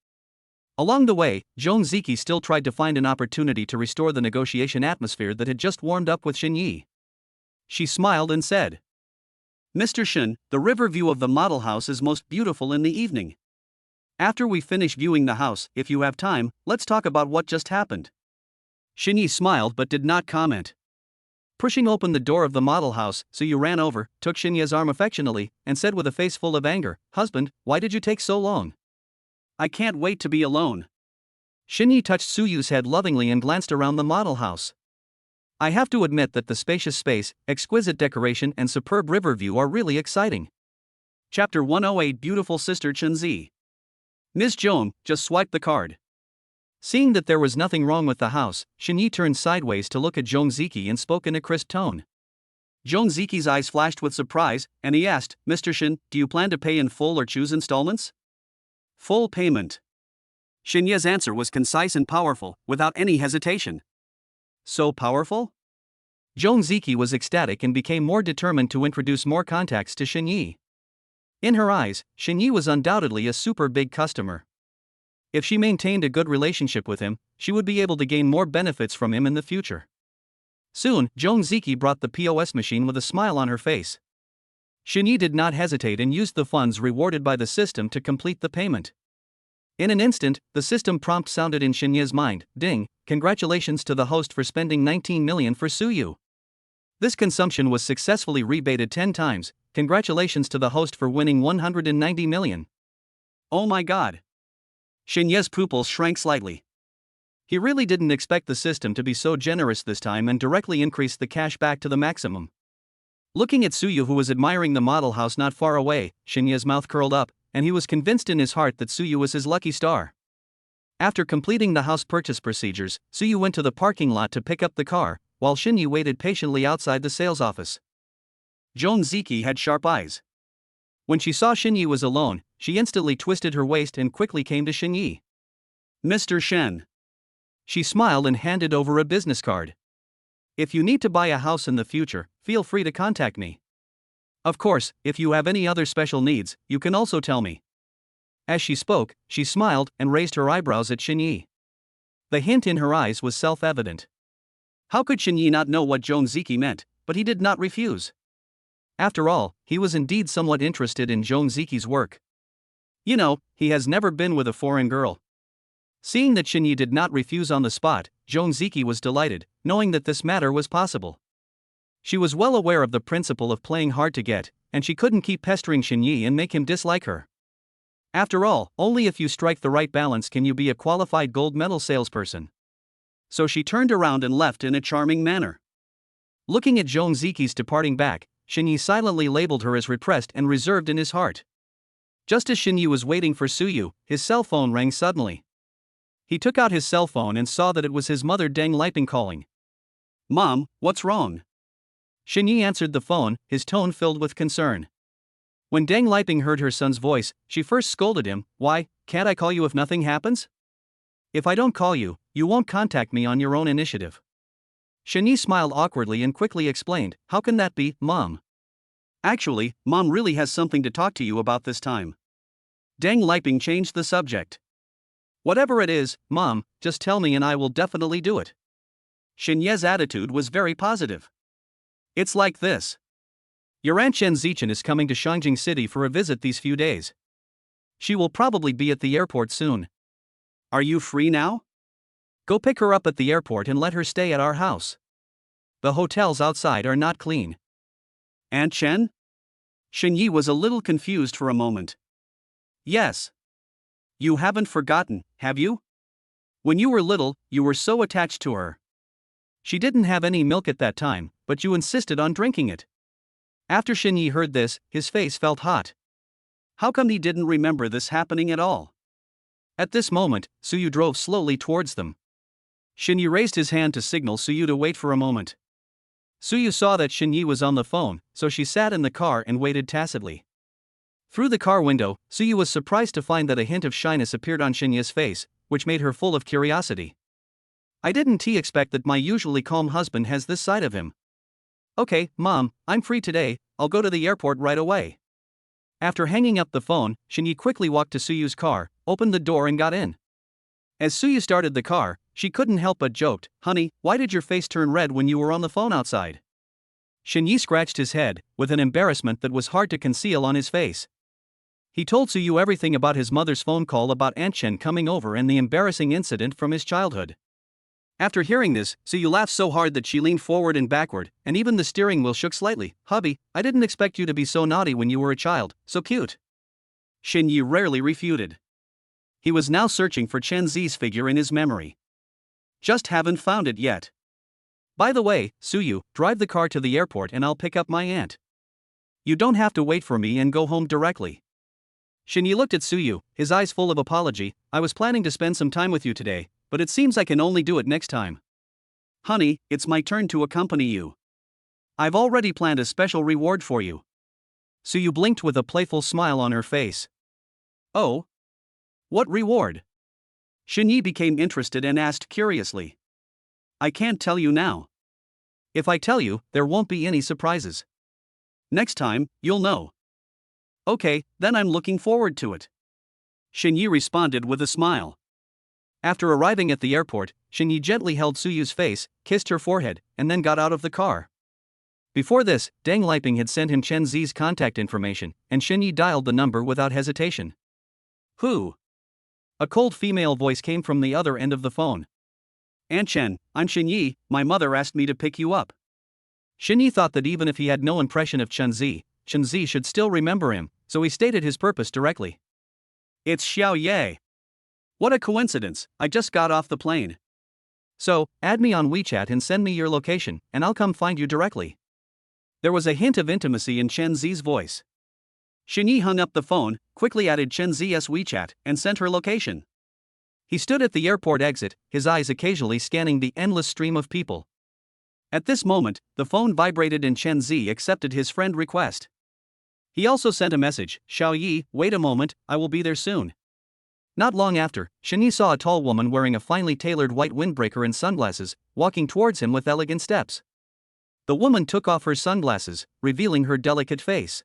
Along the way, Zhong Ziki still tried to find an opportunity to restore the negotiation atmosphere that had just warmed up with Shin Yi. She smiled and said, Mr. Shin, the river view of the model house is most beautiful in the evening. After we finish viewing the house, if you have time, let's talk about what just happened. Shin Yi smiled but did not comment. Pushing open the door of the model house, Suyu ran over, took Shinya's arm affectionately, and said with a face full of anger, Husband, why did you take so long? I can't wait to be alone. Shin Yi touched Suyu's head lovingly and glanced around the model house. I have to admit that the spacious space, exquisite decoration and superb river view are really exciting. Chapter 108 Beautiful Sister Chunzi. Ms. Zhong, just swipe the card. Seeing that there was nothing wrong with the house, Shin Yi turned sideways to look at Zhong Ziki and spoke in a crisp tone. Zhong Ziki's eyes flashed with surprise, and he asked, Mr. Shin, do you plan to pay in full or choose installments? Full payment. Shin Ye's answer was concise and powerful, without any hesitation. So powerful? Zhong Ziki was ecstatic and became more determined to introduce more contacts to Shin Yi. In her eyes, Shin Yi was undoubtedly a super big customer. If she maintained a good relationship with him, she would be able to gain more benefits from him in the future. Soon, Zhong Ziki brought the POS machine with a smile on her face. Shin Yi did not hesitate and used the funds rewarded by the system to complete the payment. In an instant, the system prompt sounded in Shin Yi's mind, Ding, congratulations to the host for spending 19 million for Suyu. This consumption was successfully rebated 10 times, congratulations to the host for winning 190 million. Oh my god. Shin Ye's pupils shrank slightly. He really didn't expect the system to be so generous this time and directly increased the cash back to the maximum. Looking at Suyu, who was admiring the model house not far away, Shin Ye's mouth curled up, and he was convinced in his heart that Suyu was his lucky star. After completing the house purchase procedures, Suyu went to the parking lot to pick up the car, while Shin Yi waited patiently outside the sales office. Zhong Ziki had sharp eyes. When she saw Xinyi was alone, she instantly twisted her waist and quickly came to Xinyi. Mr. Shen. She smiled and handed over a business card. If you need to buy a house in the future, feel free to contact me. Of course, if you have any other special needs, you can also tell me. As she spoke, she smiled and raised her eyebrows at Xinyi. The hint in her eyes was self-evident. How could Xinyi not know what Joan Ziki meant, but he did not refuse. After all, he was indeed somewhat interested in Joan Ziki's work. You know, he has never been with a foreign girl. Seeing that Xinyi did not refuse on the spot, Joan Ziki was delighted, knowing that this matter was possible. She was well aware of the principle of playing hard to get, and she couldn't keep pestering Xinyi and make him dislike her. After all, only if you strike the right balance can you be a qualified gold medal salesperson. So she turned around and left in a charming manner. Looking at Joan Ziki's departing back, Xinyi silently labeled her as repressed and reserved in his heart. Just as Xinyi was waiting for Suyu, his cell phone rang suddenly. He took out his cell phone and saw that it was his mother Deng Liping calling. Mom, what's wrong? Xinyi answered the phone, his tone filled with concern. When Deng Liping heard her son's voice, she first scolded him. Why, can't I call you if nothing happens? If I don't call you, you won't contact me on your own initiative. Xinyi smiled awkwardly and quickly explained, how can that be, Mom? Actually, Mom really has something to talk to you about this time. Deng Liping changed the subject. Whatever it is, Mom, just tell me and I will definitely do it. Xinye's attitude was very positive. It's like this. Your Aunt Chen Zichen is coming to Shangjing City for a visit these few days. She will probably be at the airport soon. Are you free now? Go pick her up at the airport and let her stay at our house. The hotels outside are not clean. Aunt Chen? Xinyi was a little confused for a moment. Yes. You haven't forgotten, have you? When you were little, you were so attached to her. She didn't have any milk at that time, but you insisted on drinking it. After Xinyi heard this, his face felt hot. How come he didn't remember this happening at all? At this moment, Suyu drove slowly towards them. Xinyi raised his hand to signal Suyu to wait for a moment. Suyu saw that Xinyi was on the phone, so she sat in the car and waited tacitly. Through the car window, Suyu was surprised to find that a hint of shyness appeared on Xinyi's face, which made her full of curiosity. I didn't expect that my usually calm husband has this side of him. Okay, Mom, I'm free today, I'll go to the airport right away. After hanging up the phone, Xinyi quickly walked to Suyu's car, opened the door and got in. As Suyu started the car, she couldn't help but joked, Honey, why did your face turn red when you were on the phone outside? Xinyi scratched his head, with an embarrassment that was hard to conceal on his face. He told Suyu everything about his mother's phone call about Aunt Chen coming over and the embarrassing incident from his childhood. After hearing this, Suyu laughed so hard that she leaned forward and backward, and even the steering wheel shook slightly. Hubby, I didn't expect you to be so naughty when you were a child, so cute. Xinyi rarely refuted. He was now searching for Chen Zi's figure in his memory. Just haven't found it yet. By the way, Suyu, drive the car to the airport and I'll pick up my aunt. You don't have to wait for me and go home directly. Xinyi looked at Suyu, his eyes full of apology. I was planning to spend some time with you today, but it seems I can only do it next time. Honey, it's my turn to accompany you. I've already planned a special reward for you. Suyu blinked with a playful smile on her face. Oh? What reward? Xinyi became interested and asked curiously. I can't tell you now. If I tell you, there won't be any surprises. Next time, you'll know. Okay, then I'm looking forward to it. Xinyi responded with a smile. After arriving at the airport, Xinyi gently held Suyu's face, kissed her forehead, and then got out of the car. Before this, Deng Liping had sent him Chen Zi's contact information, and Xinyi dialed the number without hesitation. Who? A cold female voice came from the other end of the phone. Aunt Chen, I'm Xinyi, my mother asked me to pick you up. Xinyi thought that even if he had no impression of Chen Zi should still remember him, so he stated his purpose directly. It's Xiao Ye. What a coincidence, I just got off the plane. So, add me on WeChat and send me your location, and I'll come find you directly. There was a hint of intimacy in Chen Zi's voice. Xinyi hung up the phone, quickly added Chen Zi's WeChat, and sent her location. He stood at the airport exit, his eyes occasionally scanning the endless stream of people. At this moment, the phone vibrated and Chen Zi accepted his friend request. He also sent a message, Xiao Yi, wait a moment, I will be there soon. Not long after, Shini saw a tall woman wearing a finely tailored white windbreaker and sunglasses, walking towards him with elegant steps. The woman took off her sunglasses, revealing her delicate face.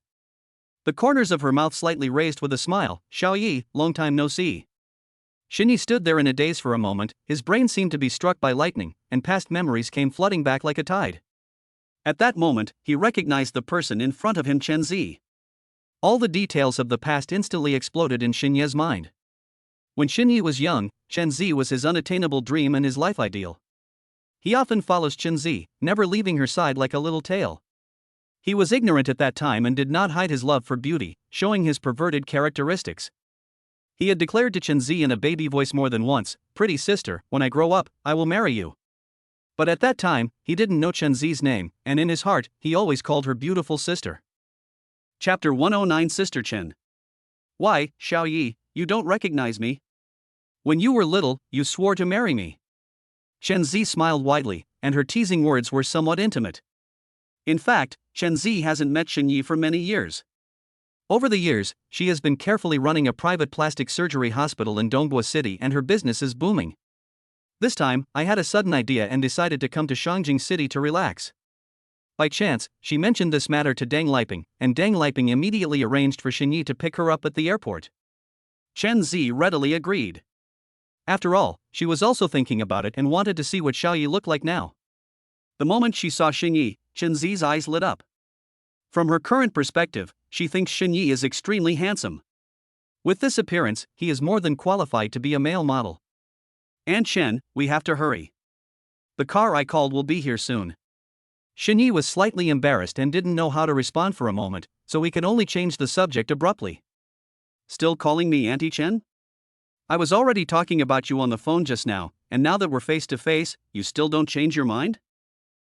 The corners of her mouth slightly raised with a smile, Xiao Yi, long time no see. Shini stood there in a daze for a moment, his brain seemed to be struck by lightning, and past memories came flooding back like a tide. At that moment, he recognized the person in front of him, Chen Zi. All the details of the past instantly exploded in Xinye's mind. When Xinye was young, Chen Zi was his unattainable dream and his life ideal. He often follows Chen Zi, never leaving her side like a little tail. He was ignorant at that time and did not hide his love for beauty, showing his perverted characteristics. He had declared to Chen Zi in a baby voice more than once, "Pretty sister, when I grow up, I will marry you." But at that time, he didn't know Chen Zi's name, and in his heart, he always called her beautiful sister. Chapter 109 Sister Chen. Why, Xiao Yi, you don't recognize me? When you were little, you swore to marry me. Chen Zi smiled widely, and her teasing words were somewhat intimate. In fact, Chen Zi hasn't met Shen Yi for many years. Over the years, she has been carefully running a private plastic surgery hospital in Dongbua City and her business is booming. This time, I had a sudden idea and decided to come to Shangjing City to relax. By chance, she mentioned this matter to Deng Liping, and Deng Liping immediately arranged for Shen Yi to pick her up at the airport. Chen Zi readily agreed. After all, she was also thinking about it and wanted to see what Xiao Yi looked like now. The moment she saw Shen Yi, Chen Zi's eyes lit up. From her current perspective, she thinks Shen Yi is extremely handsome. With this appearance, he is more than qualified to be a male model. Aunt Chen, we have to hurry. The car I called will be here soon. Shen Yi was slightly embarrassed and didn't know how to respond for a moment, so he could only change the subject abruptly. Still calling me Auntie Chen? I was already talking about you on the phone just now, and now that we're face to face, you still don't change your mind?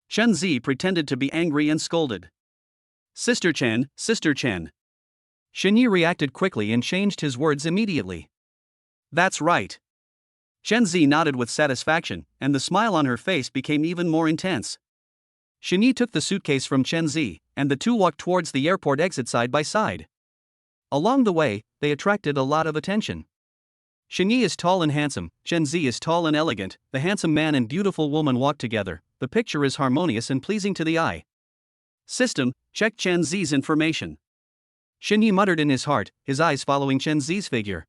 Chen Zi pretended to be angry and scolded. Sister Chen, Sister Chen. Shen Yi reacted quickly and changed his words immediately. That's right. Chen Zi nodded with satisfaction, and the smile on her face became even more intense. Shen Yi took the suitcase from Chen Zi, and the two walked towards the airport exit side by side. Along the way, they attracted a lot of attention. Shen Yi is tall and handsome, Chen Zi is tall and elegant, the handsome man and beautiful woman walk together, the picture is harmonious and pleasing to the eye. System, check Chen Zi's information. Shen Yi muttered in his heart, his eyes following Chen Zi's figure.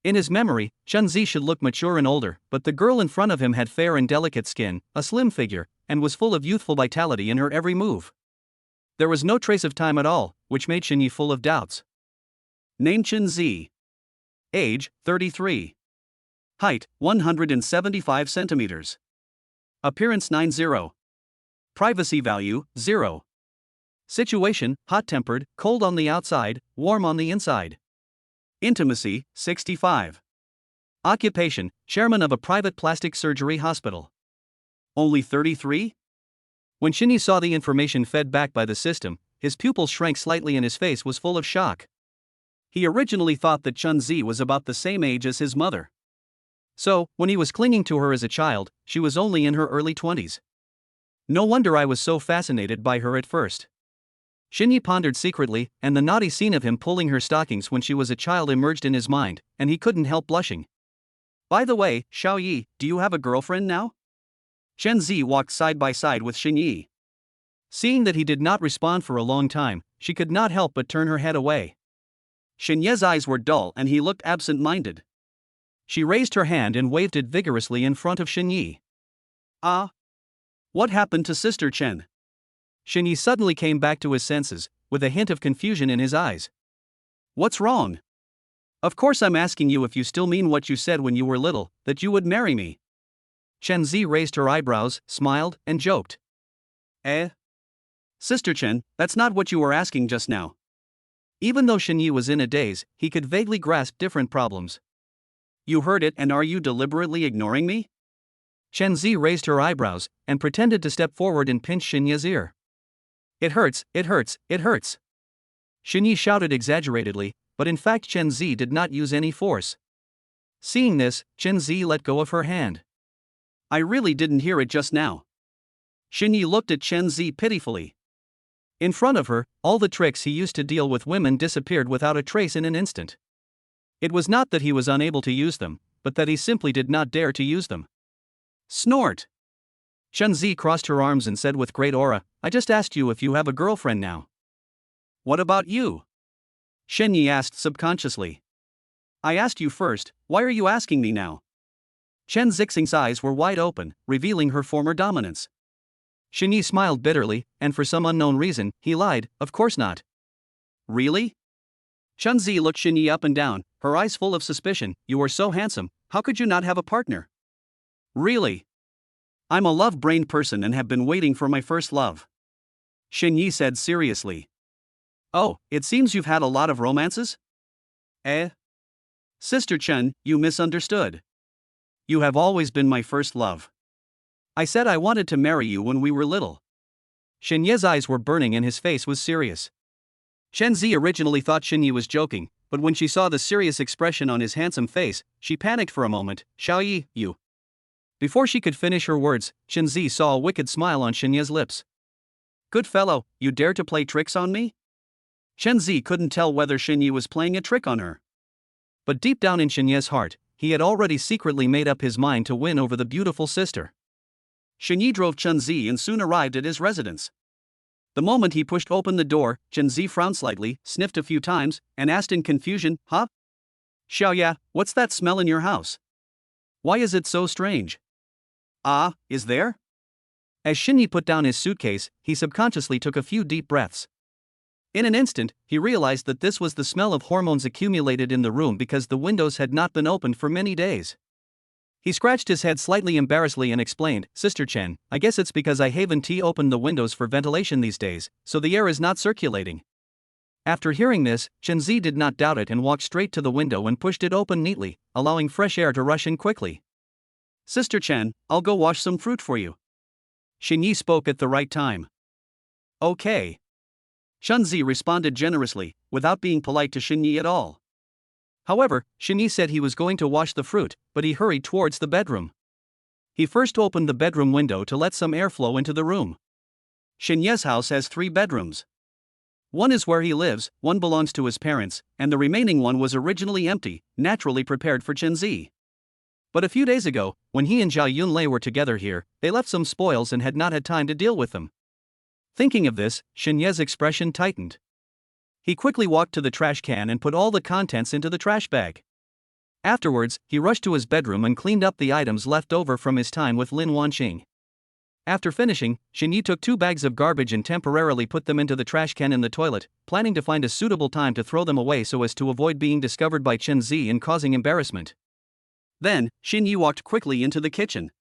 In his memory, Chen Zi should look mature and older, but the girl in front of him had fair and delicate skin, a slim figure, and was full of youthful vitality in her every move. There was no trace of time at all, which made Shen Yi full of doubts. Name Chen Zi. Age, 33. Height, 175 centimeters. Appearance 90. Privacy value, 0. Situation, hot-tempered, cold on the outside, warm on the inside. Intimacy, 65. Occupation, chairman of a private plastic surgery hospital. Only 33? When Shen Yi saw the information fed back by the system, his pupils shrank slightly and his face was full of shock. He originally thought that Chen Zi was about the same age as his mother. So, when he was clinging to her as a child, she was only in her early 20s. No wonder I was so fascinated by her at first. Shen Yi pondered secretly, and the naughty scene of him pulling her stockings when she was a child emerged in his mind, and he couldn't help blushing. By the way, Xiao Yi, do you have a girlfriend now? Chen Zi walked side by side with Shen Yi. Seeing that he did not respond for a long time, she could not help but turn her head away. Shen Ye's eyes were dull and he looked absent-minded. She raised her hand and waved it vigorously in front of Shen Yi. Ah? What happened to Sister Chen? Shen Yi suddenly came back to his senses, with a hint of confusion in his eyes. What's wrong? Of course I'm asking you if you still mean what you said when you were little, that you would marry me. Chen Zi raised her eyebrows, smiled, and joked. Eh? Sister Chen, that's not what you were asking just now. Even though Shen Yi was in a daze, he could vaguely grasp different problems. You heard it and are you deliberately ignoring me? Chen Zi raised her eyebrows, and pretended to step forward and pinch Shen Yi's ear. It hurts, it hurts, it hurts. Shen Yi shouted exaggeratedly, but in fact Chen Zi did not use any force. Seeing this, Chen Zi let go of her hand. I really didn't hear it just now. Shen Yi looked at Chen Zi pitifully. In front of her, all the tricks he used to deal with women disappeared without a trace in an instant. It was not that he was unable to use them, but that he simply did not dare to use them. Snort! Chunzi crossed her arms and said with great aura, I just asked you if you have a girlfriend now. What about you? Shenyi asked subconsciously. I asked you first, why are you asking me now? Chen Zixing's eyes were wide open, revealing her former dominance. Shenyi smiled bitterly, and for some unknown reason, he lied, of course not. Really? Chunzi looked Shenyi up and down, her eyes full of suspicion. You are so handsome, how could you not have a partner? Really? I'm a love-brained person and have been waiting for my first love. Shenyi said seriously. Oh, it seems you've had a lot of romances? Eh? Sister Chen, you misunderstood. You have always been my first love. I said I wanted to marry you when we were little. Shenyi's eyes were burning and his face was serious. Shenzi originally thought Shenyi was joking, but when she saw the serious expression on his handsome face, she panicked for a moment. Xiaoyi, you. Before she could finish her words, Shenzi saw a wicked smile on Shenyi's lips. Good fellow, you dare to play tricks on me? Shenzi couldn't tell whether Shenyi was playing a trick on her. But deep down in Shenyi's heart, he had already secretly made up his mind to win over the beautiful sister. Shenyi drove Chunzi and soon arrived at his residence. The moment he pushed open the door, Chunzi frowned slightly, sniffed a few times, and asked in confusion, Huh? Xiaoya, what's that smell in your house? Why is it so strange? Ah, is there? As Shenyi put down his suitcase, he subconsciously took a few deep breaths. In an instant, he realized that this was the smell of hormones accumulated in the room because the windows had not been opened for many days. He scratched his head slightly embarrassedly and explained, Sister Chen, I guess it's because I haven't opened the windows for ventilation these days, so the air is not circulating. After hearing this, Chunzi did not doubt it and walked straight to the window and pushed it open neatly, allowing fresh air to rush in quickly. Sister Chen, I'll go wash some fruit for you. Shenyi spoke at the right time. Okay. Chunzi responded generously, without being polite to Shenyi at all. However, Shenyi said he was going to wash the fruit, but he hurried towards the bedroom. He first opened the bedroom window to let some air flow into the room. Shenyi's house has 3 bedrooms. One is where he lives, one belongs to his parents, and the remaining one was originally empty, naturally prepared for Chunzi. But a few days ago, when he and Zhao Yunlei were together here, they left some spoils and had not had time to deal with them. Thinking of this, Shenyi's expression tightened. He quickly walked to the trash can and put all the contents into the trash bag. Afterwards, he rushed to his bedroom and cleaned up the items left over from his time with Lin Wanqing. After finishing, Shenyi took 2 bags of garbage and temporarily put them into the trash can in the toilet, planning to find a suitable time to throw them away so as to avoid being discovered by Chunzi and causing embarrassment. Then, Shenyi walked quickly into the kitchen.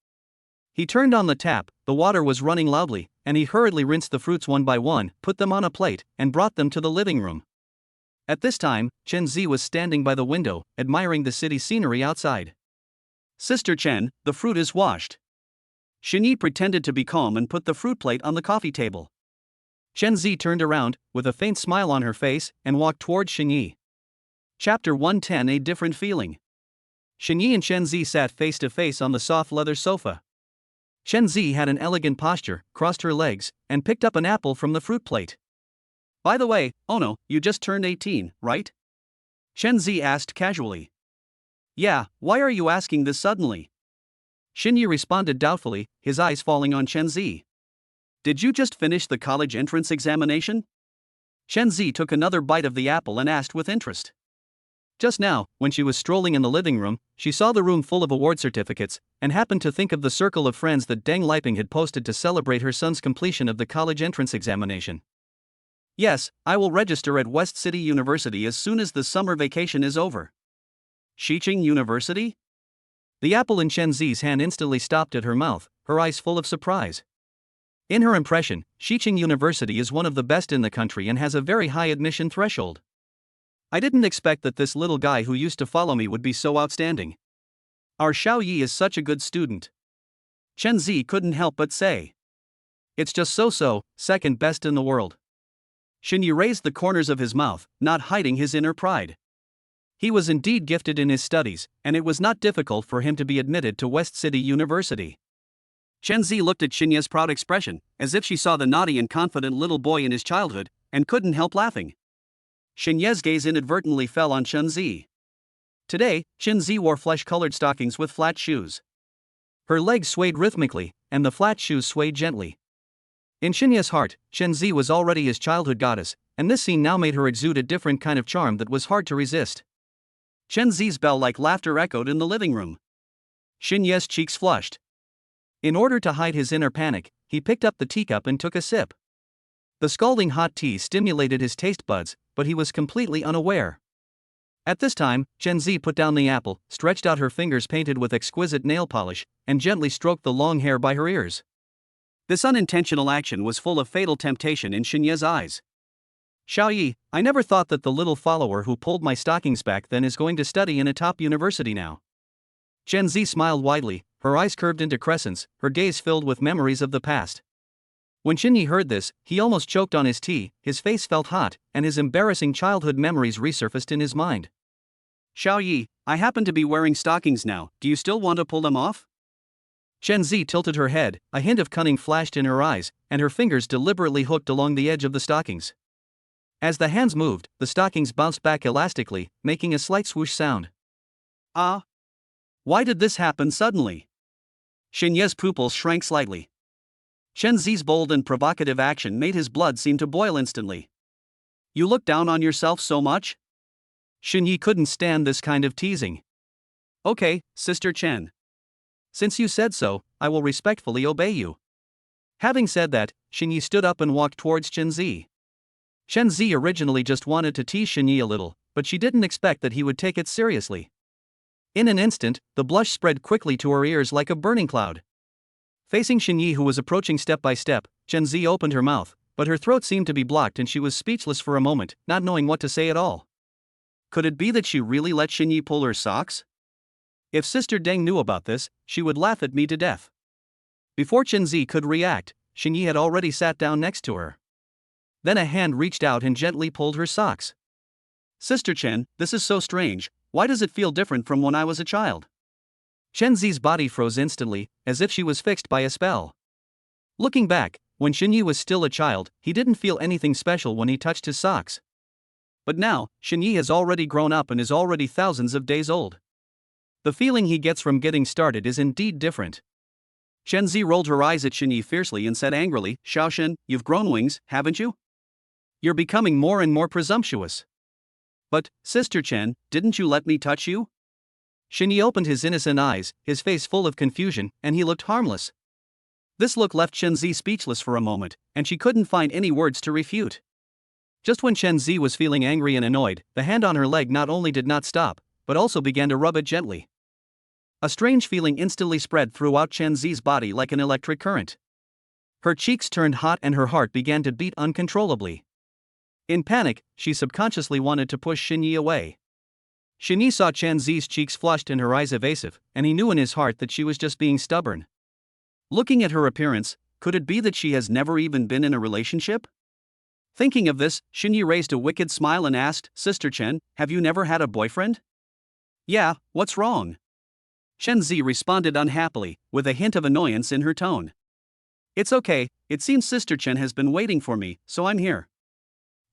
He turned on the tap, the water was running loudly, and he hurriedly rinsed the fruits one by one, put them on a plate, and brought them to the living room. At this time, Chunzi was standing by the window, admiring the city scenery outside. Sister Chen, the fruit is washed. Shenyi pretended to be calm and put the fruit plate on the coffee table. Chunzi turned around, with a faint smile on her face, and walked towards Shenyi. Chapter 110 A Different Feeling. Shenyi and Chunzi sat face to face on the soft leather sofa. Chunzi had an elegant posture, crossed her legs, and picked up an apple from the fruit plate. By the way, Ono, you just turned 18, right? Chunzi asked casually. Yeah, why are you asking this suddenly? Shenyi responded doubtfully, his eyes falling on Chunzi. Did you just finish the college entrance examination? Chunzi took another bite of the apple and asked with interest. Just now, when she was strolling in the living room, she saw the room full of award certificates, and happened to think of the circle of friends that Deng Liping had posted to celebrate her son's completion of the college entrance examination. Yes, I will register at West City University as soon as the summer vacation is over. Xiqing University? The apple in Chunzi's hand instantly stopped at her mouth, her eyes full of surprise. In her impression, Xiqing University is one of the best in the country and has a very high admission threshold. I didn't expect that this little guy who used to follow me would be so outstanding. Our Xiaoyi is such a good student. Chunzi couldn't help but say. It's just so, second best in the world. Shenyi raised the corners of his mouth, not hiding his inner pride. He was indeed gifted in his studies, and it was not difficult for him to be admitted to West City University. Chen Zi looked at Xinya's proud expression, as if she saw the naughty and confident little boy in his childhood, and couldn't help laughing. Xinya's gaze inadvertently fell on Chen Zi. Today, Chen Zi wore flesh-colored stockings with flat shoes. Her legs swayed rhythmically, and the flat shoes swayed gently. In Xinya's heart, Chen Zi was already his childhood goddess, and this scene now made her exude a different kind of charm that was hard to resist. Chen Zi's bell-like laughter echoed in the living room. Xinya's cheeks flushed. In order to hide his inner panic, he picked up the teacup and took a sip. The scalding hot tea stimulated his taste buds, but he was completely unaware. At this time, Chen Zi put down the apple, stretched out her fingers painted with exquisite nail polish, and gently stroked the long hair by her ears. This unintentional action was full of fatal temptation in Xinya's eyes. Xiaoyi, I never thought that the little follower who pulled my stockings back then is going to study in a top university now. Chen Zi smiled widely, her eyes curved into crescents, her gaze filled with memories of the past. When Xinyi heard this, he almost choked on his tea, his face felt hot, and his embarrassing childhood memories resurfaced in his mind. Xiaoyi, I happen to be wearing stockings now, do you still want to pull them off? Chen Zi tilted her head, a hint of cunning flashed in her eyes, and her fingers deliberately hooked along the edge of the stockings. As the hands moved, the stockings bounced back elastically, making a slight swoosh sound. Ah! Why did this happen suddenly? Xinya's pupils shrank slightly. Chen Zi's bold and provocative action made his blood seem to boil instantly. You look down on yourself so much? Xinyi couldn't stand this kind of teasing. Okay, Sister Chen. Since you said so, I will respectfully obey you. Having said that, Xinyi stood up and walked towards Chen Zi. Chen Zi originally just wanted to tease Xinyi a little, but she didn't expect that he would take it seriously. In an instant, the blush spread quickly to her ears like a burning cloud. Facing Xinyi, who was approaching step by step, Chen Zi opened her mouth, but her throat seemed to be blocked and she was speechless for a moment, not knowing what to say at all. Could it be that she really let Xinyi pull her socks? If Sister Deng knew about this, she would laugh at me to death. Before Chen Zi could react, Xinyi had already sat down next to her. Then a hand reached out and gently pulled her socks. Sister Chen, this is so strange, why does it feel different from when I was a child? Chen Zi's body froze instantly, as if she was fixed by a spell. Looking back, when Xinyi was still a child, he didn't feel anything special when he touched his socks. But now, Xinyi has already grown up and is already thousands of days old. The feeling he gets from getting started is indeed different. Chen Zi rolled her eyes at Xinyi fiercely and said angrily, Xiaoshen, you've grown wings, haven't you? You're becoming more and more presumptuous. But, Sister Chen, didn't you let me touch you? Xinyi opened his innocent eyes, his face full of confusion, and he looked harmless. This look left Chen Zi speechless for a moment, and she couldn't find any words to refute. Just when Chen Zi was feeling angry and annoyed, the hand on her leg not only did not stop, but also began to rub it gently. A strange feeling instantly spread throughout Chen Zi's body like an electric current. Her cheeks turned hot and her heart began to beat uncontrollably. In panic, she subconsciously wanted to push Xinyi away. Xinyi saw Chen Zi's cheeks flushed and her eyes evasive, and he knew in his heart that she was just being stubborn. Looking at her appearance, could it be that she has never even been in a relationship? Thinking of this, Xinyi raised a wicked smile and asked, Sister Chen, have you never had a boyfriend? Yeah, what's wrong? Chen Zi responded unhappily, with a hint of annoyance in her tone. It's okay, it seems Sister Chen has been waiting for me, so I'm here.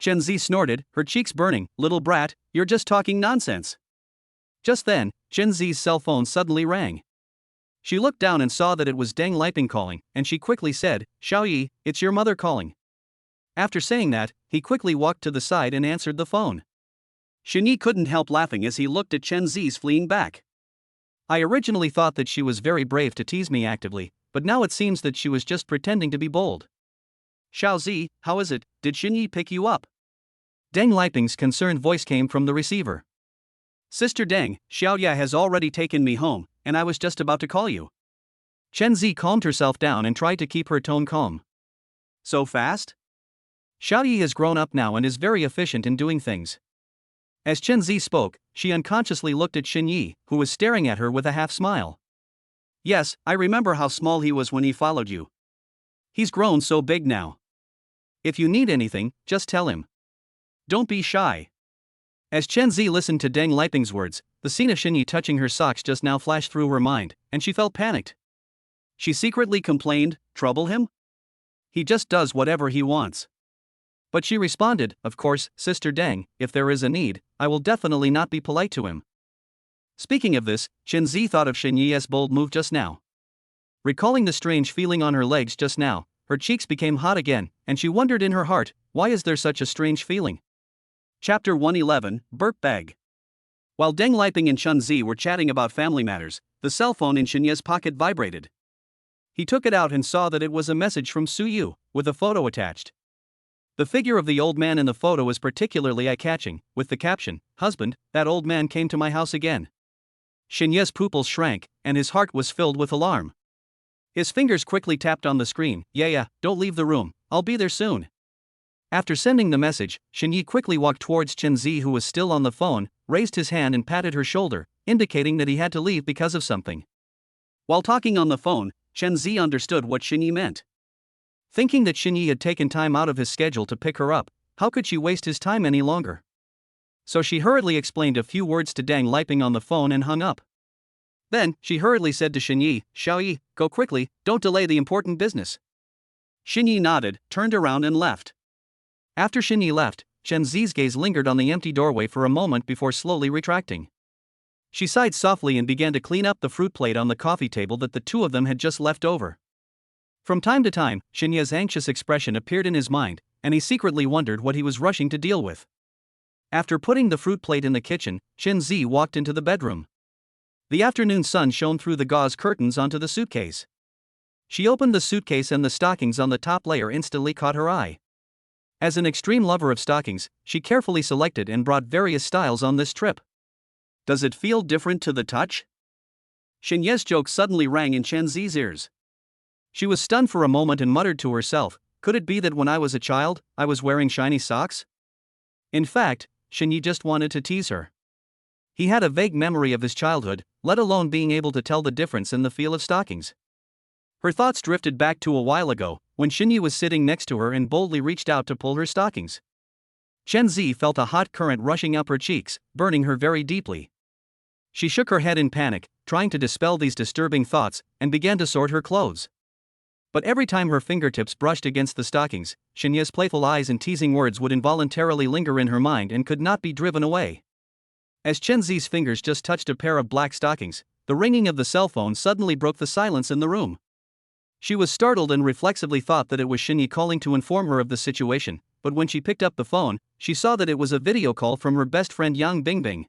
Chen Zi snorted, her cheeks burning, little brat, you're just talking nonsense. Just then, Chen Zi's cell phone suddenly rang. She looked down and saw that it was Deng Liping calling, and she quickly said, Xiaoyi, it's your mother calling. After saying that, he quickly walked to the side and answered the phone. Xinyi couldn't help laughing as he looked at Chen Zi's fleeing back. I originally thought that she was very brave to tease me actively, but now it seems that she was just pretending to be bold. Xiao Zi, how is it, did Xinyi pick you up? Deng Liping's concerned voice came from the receiver. Sister Deng, Xiaoya has already taken me home, and I was just about to call you. Chen Zi calmed herself down and tried to keep her tone calm. So fast? Xiaoyi has grown up now and is very efficient in doing things. As Chen Zi spoke, she unconsciously looked at Xinyi, who was staring at her with a half-smile. Yes, I remember how small he was when he followed you. He's grown so big now. If you need anything, just tell him. Don't be shy. As Chen Zi listened to Deng Liping's words, the scene of Xinyi touching her socks just now flashed through her mind, and she felt panicked. She secretly complained, trouble him? He just does whatever he wants. But she responded, of course, Sister Deng, if there is a need, I will definitely not be polite to him. Speaking of this, Shenzi thought of Shenyi's bold move just now. Recalling the strange feeling on her legs just now, her cheeks became hot again, and she wondered in her heart, why is there such a strange feeling? Chapter 111, Burp Bag. While Deng Liping and Chunzi were chatting about family matters, the cell phone in Shenyi's pocket vibrated. He took it out and saw that it was a message from Suyu, with a photo attached. The figure of the old man in the photo is particularly eye-catching, with the caption, "Husband, that old man came to my house again." Shenyi's pupils shrank, and his heart was filled with alarm. His fingers quickly tapped on the screen. Yeah, don't leave the room, I'll be there soon. After sending the message, Shenyi quickly walked towards Chenzi, who was still on the phone, raised his hand and patted her shoulder, indicating that he had to leave because of something. While talking on the phone, Chenzi understood what Shenyi meant. Thinking that Shenyi had taken time out of his schedule to pick her up, how could she waste his time any longer? So she hurriedly explained a few words to Deng Liping on the phone and hung up. Then, she hurriedly said to Shenyi, Xiaoyi, go quickly, don't delay the important business. Shenyi nodded, turned around and left. After Shenyi left, Chenzi's gaze lingered on the empty doorway for a moment before slowly retracting. She sighed softly and began to clean up the fruit plate on the coffee table that the two of them had just left over. From time to time, Shenyi's anxious expression appeared in his mind, and he secretly wondered what he was rushing to deal with. After putting the fruit plate in the kitchen, Chenzi walked into the bedroom. The afternoon sun shone through the gauze curtains onto the suitcase. She opened the suitcase and the stockings on the top layer instantly caught her eye. As an extreme lover of stockings, she carefully selected and brought various styles on this trip. Does it feel different to the touch? Shenyi's joke suddenly rang in Chenzi's ears. She was stunned for a moment and muttered to herself, could it be that when I was a child, I was wearing shiny socks? In fact, Shenyi just wanted to tease her. He had a vague memory of his childhood, let alone being able to tell the difference in the feel of stockings. Her thoughts drifted back to a while ago, when Shenyi was sitting next to her and boldly reached out to pull her stockings. Chenzi felt a hot current rushing up her cheeks, burning her very deeply. She shook her head in panic, trying to dispel these disturbing thoughts, and began to sort her clothes. But every time her fingertips brushed against the stockings, Shenyi's playful eyes and teasing words would involuntarily linger in her mind and could not be driven away. As Chenzi's fingers just touched a pair of black stockings, the ringing of the cell phone suddenly broke the silence in the room. She was startled and reflexively thought that it was Shenyi calling to inform her of the situation, but when she picked up the phone, she saw that it was a video call from her best friend Yang Bingbing.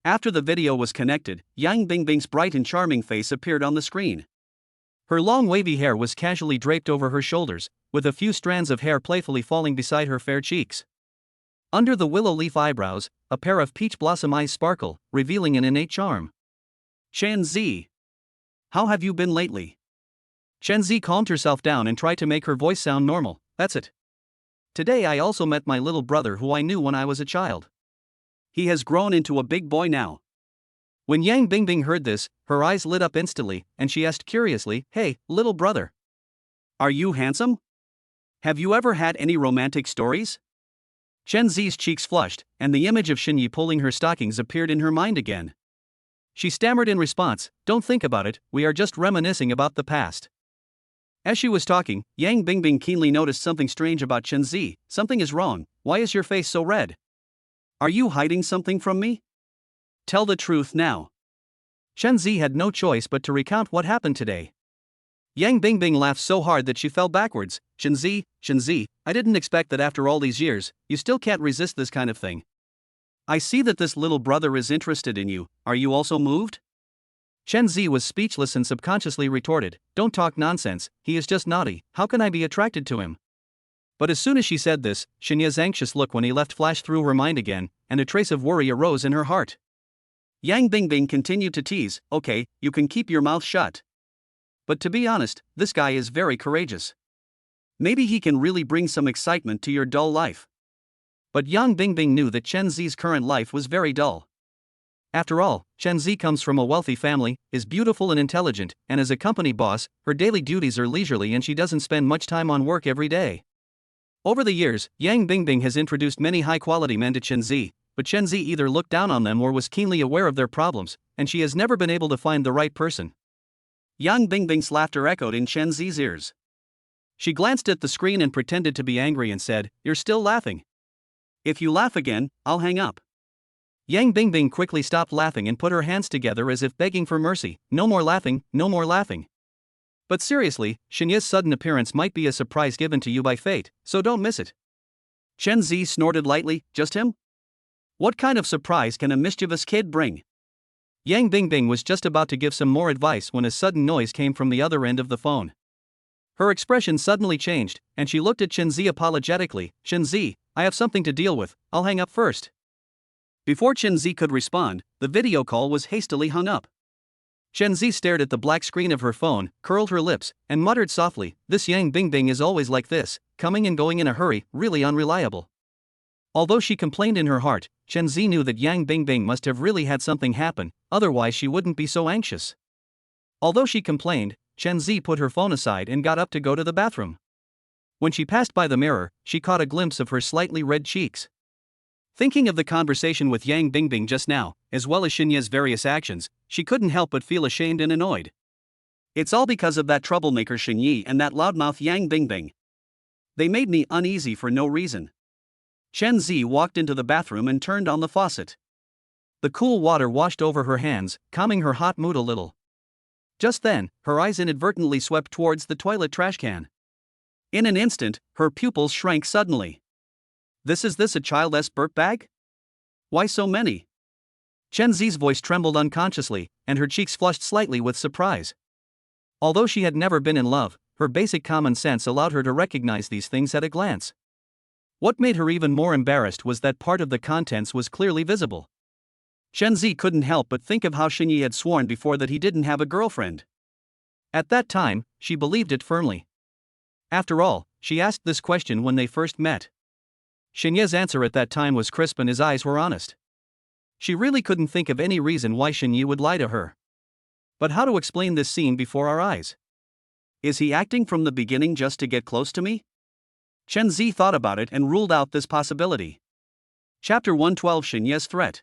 After the video was connected, Yang Bingbing's bright and charming face appeared on the screen. Her long wavy hair was casually draped over her shoulders, with a few strands of hair playfully falling beside her fair cheeks. Under the willow leaf eyebrows, a pair of peach blossom eyes sparkle, revealing an innate charm. Chenzi. How have you been lately? Chenzi calmed herself down and tried to make her voice sound normal. That's it. Today I also met my little brother who I knew when I was a child. He has grown into a big boy now. When Yang Bingbing heard this, her eyes lit up instantly, and she asked curiously, Hey, little brother. Are you handsome? Have you ever had any romantic stories? Chenzi's cheeks flushed, and the image of Shenyi pulling her stockings appeared in her mind again. She stammered in response, Don't think about it, we are just reminiscing about the past. As she was talking, Yang Bingbing keenly noticed something strange about Chenzi. Something is wrong, why is your face so red? Are you hiding something from me? Tell the truth now. Chenzi had no choice but to recount what happened today. Yang Bingbing laughed so hard that she fell backwards. Chenzi, I didn't expect that after all these years, you still can't resist this kind of thing. I see that this little brother is interested in you, are you also moved? Chenzi was speechless and subconsciously retorted, Don't talk nonsense, he is just naughty, how can I be attracted to him? But as soon as she said this, Shenyi's anxious look when he left flashed through her mind again, and a trace of worry arose in her heart. Yang Bingbing continued to tease, Okay, you can keep your mouth shut. But to be honest, this guy is very courageous. Maybe he can really bring some excitement to your dull life. But Yang Bingbing knew that Chenzi's current life was very dull. After all, Chenzi comes from a wealthy family, is beautiful and intelligent, and as a company boss, her daily duties are leisurely and she doesn't spend much time on work every day. Over the years, Yang Bingbing has introduced many high-quality men to Chenzi, but Chenzi either looked down on them or was keenly aware of their problems, and she has never been able to find the right person. Yang Bingbing's laughter echoed in Chen Zi's ears. She glanced at the screen and pretended to be angry and said, "You're still laughing. If you laugh again, I'll hang up." Yang Bingbing quickly stopped laughing and put her hands together as if begging for mercy. "No more laughing, no more laughing. But seriously, Shinya's sudden appearance might be a surprise given to you by fate, so don't miss it." Chen Zi snorted lightly. "Just him? What kind of surprise can a mischievous kid bring?" Yang Bingbing was just about to give some more advice when a sudden noise came from the other end of the phone. Her expression suddenly changed, and she looked at Chen Zi apologetically. "Chen Zi, I have something to deal with, I'll hang up first." Before Chen Zi could respond, the video call was hastily hung up. Chen Zi stared at the black screen of her phone, curled her lips, and muttered softly, "This Yang Bingbing is always like this, coming and going in a hurry, really unreliable." Although she complained in her heart, Chen Zi knew that Yang Bingbing must have really had something happen, otherwise she wouldn't be so anxious. Although she complained, Chen Zi put her phone aside and got up to go to the bathroom. When she passed by the mirror, she caught a glimpse of her slightly red cheeks. Thinking of the conversation with Yang Bingbing just now, as well as Shinya's various actions, she couldn't help but feel ashamed and annoyed. It's all because of that troublemaker Shin Yi and that loudmouth Yang Bingbing. They made me uneasy for no reason. Chen Zi walked into the bathroom and turned on the faucet. The cool water washed over her hands, calming her hot mood a little. Just then, her eyes inadvertently swept towards the toilet trash can. In an instant, her pupils shrank suddenly. Is this a child's burp bag? Why so many?" Chen Zi's voice trembled unconsciously, and her cheeks flushed slightly with surprise. Although she had never been in love, her basic common sense allowed her to recognize these things at a glance. What made her even more embarrassed was that part of the contents was clearly visible. Chen Zi couldn't help but think of how Xinyi had sworn before that he didn't have a girlfriend. At that time, she believed it firmly. After all, she asked this question when they first met. Xinye's answer at that time was crisp and his eyes were honest. She really couldn't think of any reason why Xinyi would lie to her. But how to explain this scene before our eyes? Is he acting from the beginning just to get close to me? Chen Zi thought about it and ruled out this possibility. Chapter 112: Xinye's Threat.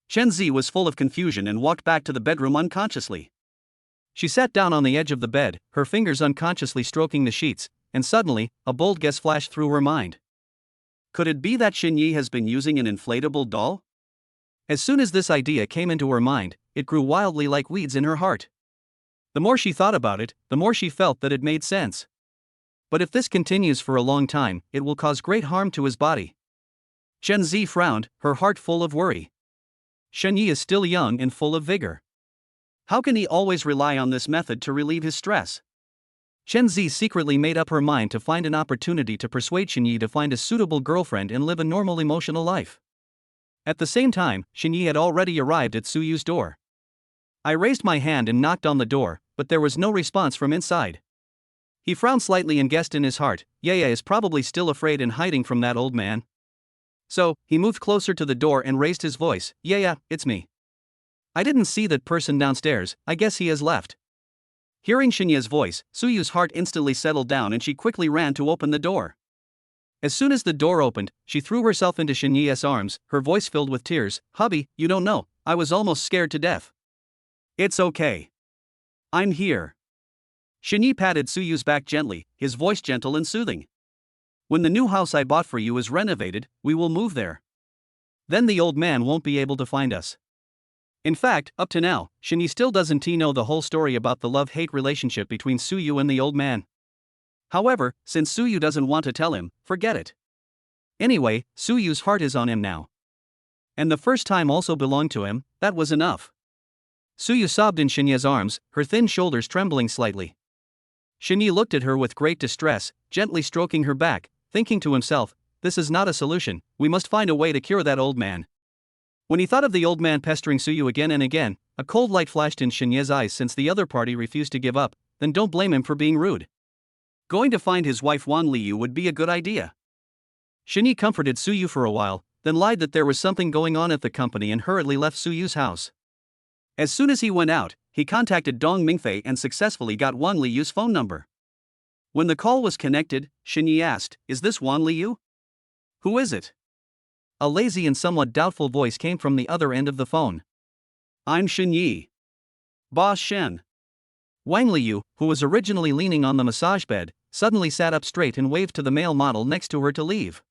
Chen Zi was full of confusion and walked back to the bedroom unconsciously. She sat down on the edge of the bed, her fingers unconsciously stroking the sheets, and suddenly, a bold guess flashed through her mind. Could it be that Xinyi has been using an inflatable doll? As soon as this idea came into her mind, it grew wildly like weeds in her heart. The more she thought about it, the more she felt that it made sense. But if this continues for a long time, it will cause great harm to his body. Chen Zi frowned, her heart full of worry. Xinyi is still young and full of vigor. How can he always rely on this method to relieve his stress? Chen Zi secretly made up her mind to find an opportunity to persuade Xinyi to find a suitable girlfriend and live a normal emotional life. At the same time, Xinyi had already arrived at Suyu's door. I raised my hand and knocked on the door, but there was no response from inside. He frowned slightly and guessed in his heart, Yaya is probably still afraid and hiding from that old man. So, he moved closer to the door and raised his voice, Yaya, it's me. I didn't see that person downstairs, I guess he has left. Hearing Xinye's voice, Suyu's heart instantly settled down and she quickly ran to open the door. As soon as the door opened, she threw herself into Xinyi's arms, her voice filled with tears. Hubby, you don't know, I was almost scared to death. It's okay. I'm here. Xinyi patted Suyu's back gently, his voice gentle and soothing. When the new house I bought for you is renovated, we will move there. Then the old man won't be able to find us. In fact, up to now, Xinyi still doesn't know the whole story about the love-hate relationship between Suyu and the old man. However, since Suyu doesn't want to tell him, forget it. Anyway, Suyu's heart is on him now. And the first time also belonged to him, that was enough. Suyu sobbed in Xinyi's arms, her thin shoulders trembling slightly. Xinyi looked at her with great distress, gently stroking her back, thinking to himself, this is not a solution, we must find a way to cure that old man. When he thought of the old man pestering Suyu again and again, a cold light flashed in Xinyi's eyes since the other party refused to give up, then don't blame him for being rude. Going to find his wife Wan Liu would be a good idea. Xinyi comforted Suyu for a while, then lied that there was something going on at the company and hurriedly left Suyu's house. As soon as he went out, he contacted Dong Mingfei and successfully got Wan Liu's phone number. When the call was connected, Xinyi asked, is this Wan Liu? Who is it? A lazy and somewhat doubtful voice came from the other end of the phone. I'm Xinyi. Boss Shen. Wang Liu, who was originally leaning on the massage bed, suddenly sat up straight and waved to the male model next to her to leave.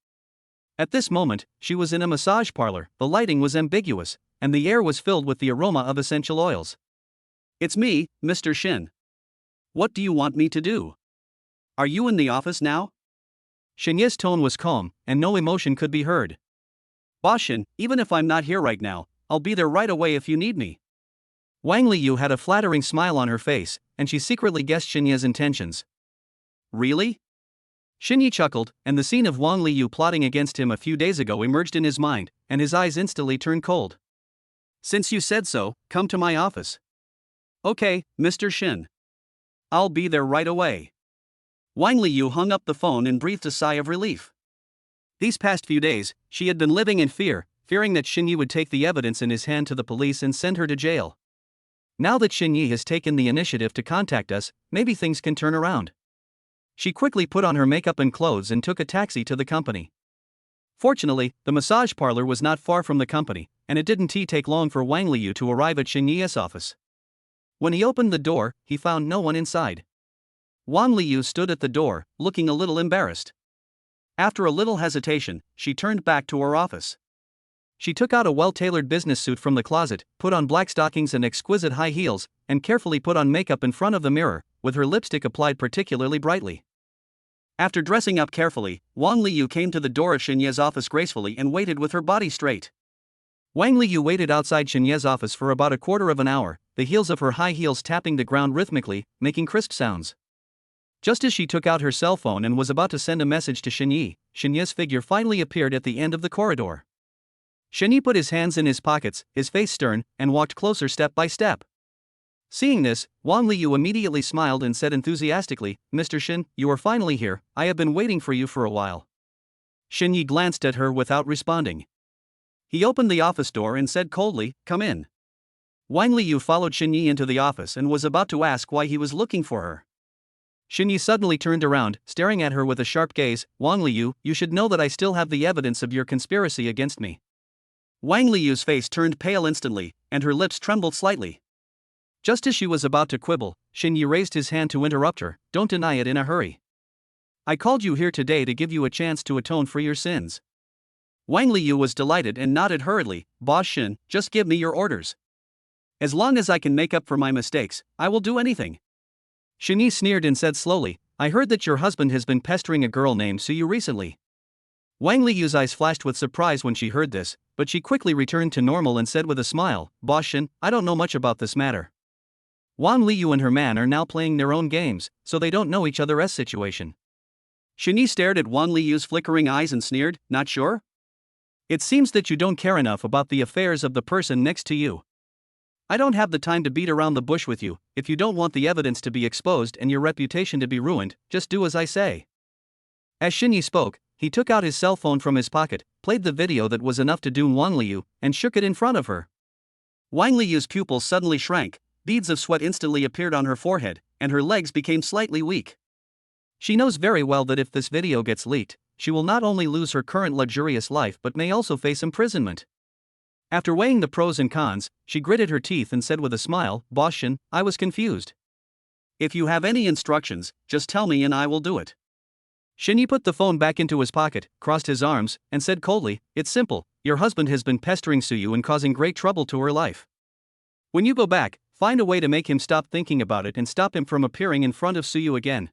At this moment, she was in a massage parlor, the lighting was ambiguous, and the air was filled with the aroma of essential oils. "It's me, Mr. Shin. What do you want me to do? Are you in the office now?" Shinya's tone was calm, and no emotion could be heard. "Boss Shin, even if I'm not here right now, I'll be there right away if you need me." Wang Liu had a flattering smile on her face, and she secretly guessed Shinya's intentions. "Really?" Shinya chuckled, and the scene of Wang Liu plotting against him a few days ago emerged in his mind, and his eyes instantly turned cold. "Since you said so, come to my office." "Okay, Mr. Shin. I'll be there right away." Wang Liu hung up the phone and breathed a sigh of relief. These past few days, she had been living in fear, fearing that Xinyi would take the evidence in his hand to the police and send her to jail. Now that Xinyi has taken the initiative to contact us, maybe things can turn around. She quickly put on her makeup and clothes and took a taxi to the company. Fortunately, the massage parlor was not far from the company, and it didn't take long for Wang Liu to arrive at Xinyi's office. When he opened the door, he found no one inside. Wang Liu stood at the door, looking a little embarrassed. After a little hesitation, she turned back to her office. She took out a well-tailored business suit from the closet, put on black stockings and exquisite high heels, and carefully put on makeup in front of the mirror, with her lipstick applied particularly brightly. After dressing up carefully, Wang Liu came to the door of Xinye's office gracefully and waited with her body straight. Wang Liu waited outside Xinye's office for about a quarter of an hour, the heels of her high heels tapping the ground rhythmically, making crisp sounds. Just as she took out her cell phone and was about to send a message to Xinye's figure finally appeared at the end of the corridor. Xinyi put his hands in his pockets, his face stern, and walked closer step by step. Seeing this, Wang Liu immediately smiled and said enthusiastically, "Mr. Shin, you are finally here, I have been waiting for you for a while." Xinyi glanced at her without responding. He opened the office door and said coldly, "Come in." Wang Liu followed Xinyi into the office and was about to ask why he was looking for her. Xinyi suddenly turned around, staring at her with a sharp gaze. "Wang Liu, you should know that I still have the evidence of your conspiracy against me." Wang Liu's face turned pale instantly, and her lips trembled slightly. Just as she was about to quibble, Xinyi raised his hand to interrupt her. "Don't deny it in a hurry. I called you here today to give you a chance to atone for your sins." Wang Liu was delighted and nodded hurriedly. "Boss Shin, just give me your orders. As long as I can make up for my mistakes, I will do anything." Xinyi sneered and said slowly, "I heard that your husband has been pestering a girl named Suyu recently." Wang Liu's eyes flashed with surprise when she heard this, but she quickly returned to normal and said with a smile, "Boss Shin, I don't know much about this matter. Wang Liu and her man are now playing their own games, so they don't know each other's situation." Xinyi stared at Wang Liu's flickering eyes and sneered, "Not sure? It seems that you don't care enough about the affairs of the person next to you. I don't have the time to beat around the bush with you. If you don't want the evidence to be exposed and your reputation to be ruined, just do as I say." As Xinyi spoke, he took out his cell phone from his pocket, played the video that was enough to doom Wang Liu, and shook it in front of her. Wang Liu's pupils suddenly shrank, beads of sweat instantly appeared on her forehead, and her legs became slightly weak. She knows very well that if this video gets leaked, she will not only lose her current luxurious life but may also face imprisonment. After weighing the pros and cons, she gritted her teeth and said with a smile, "Boss Shin, I was confused. If you have any instructions, just tell me and I will do it." Xinyi put the phone back into his pocket, crossed his arms, and said coldly, "It's simple, your husband has been pestering Suyu and causing great trouble to her life. When you go back, find a way to make him stop thinking about it and stop him from appearing in front of Suyu again."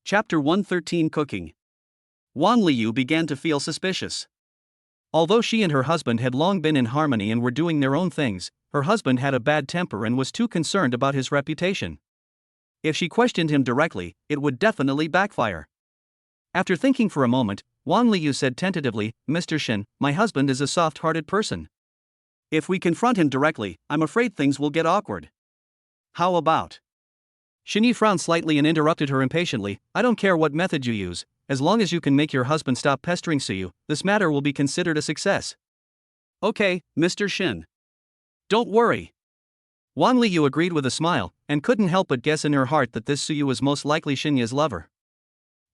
Chapter 113 Cooking. Wang Liu began to feel suspicious. Although she and her husband had long been in harmony and were doing their own things, her husband had a bad temper and was too concerned about his reputation. If she questioned him directly, it would definitely backfire. After thinking for a moment, Wang Liu said tentatively, "Mr. Shin, my husband is a soft-hearted person. If we confront him directly, I'm afraid things will get awkward. How about?" Xinyi frowned slightly and interrupted her impatiently, "I don't care what method you use, as long as you can make your husband stop pestering Suyu, this matter will be considered a success." "Okay, Mr. Shin. Don't worry." Wang Liu agreed with a smile, and couldn't help but guess in her heart that this Suyu was most likely Xinya's lover.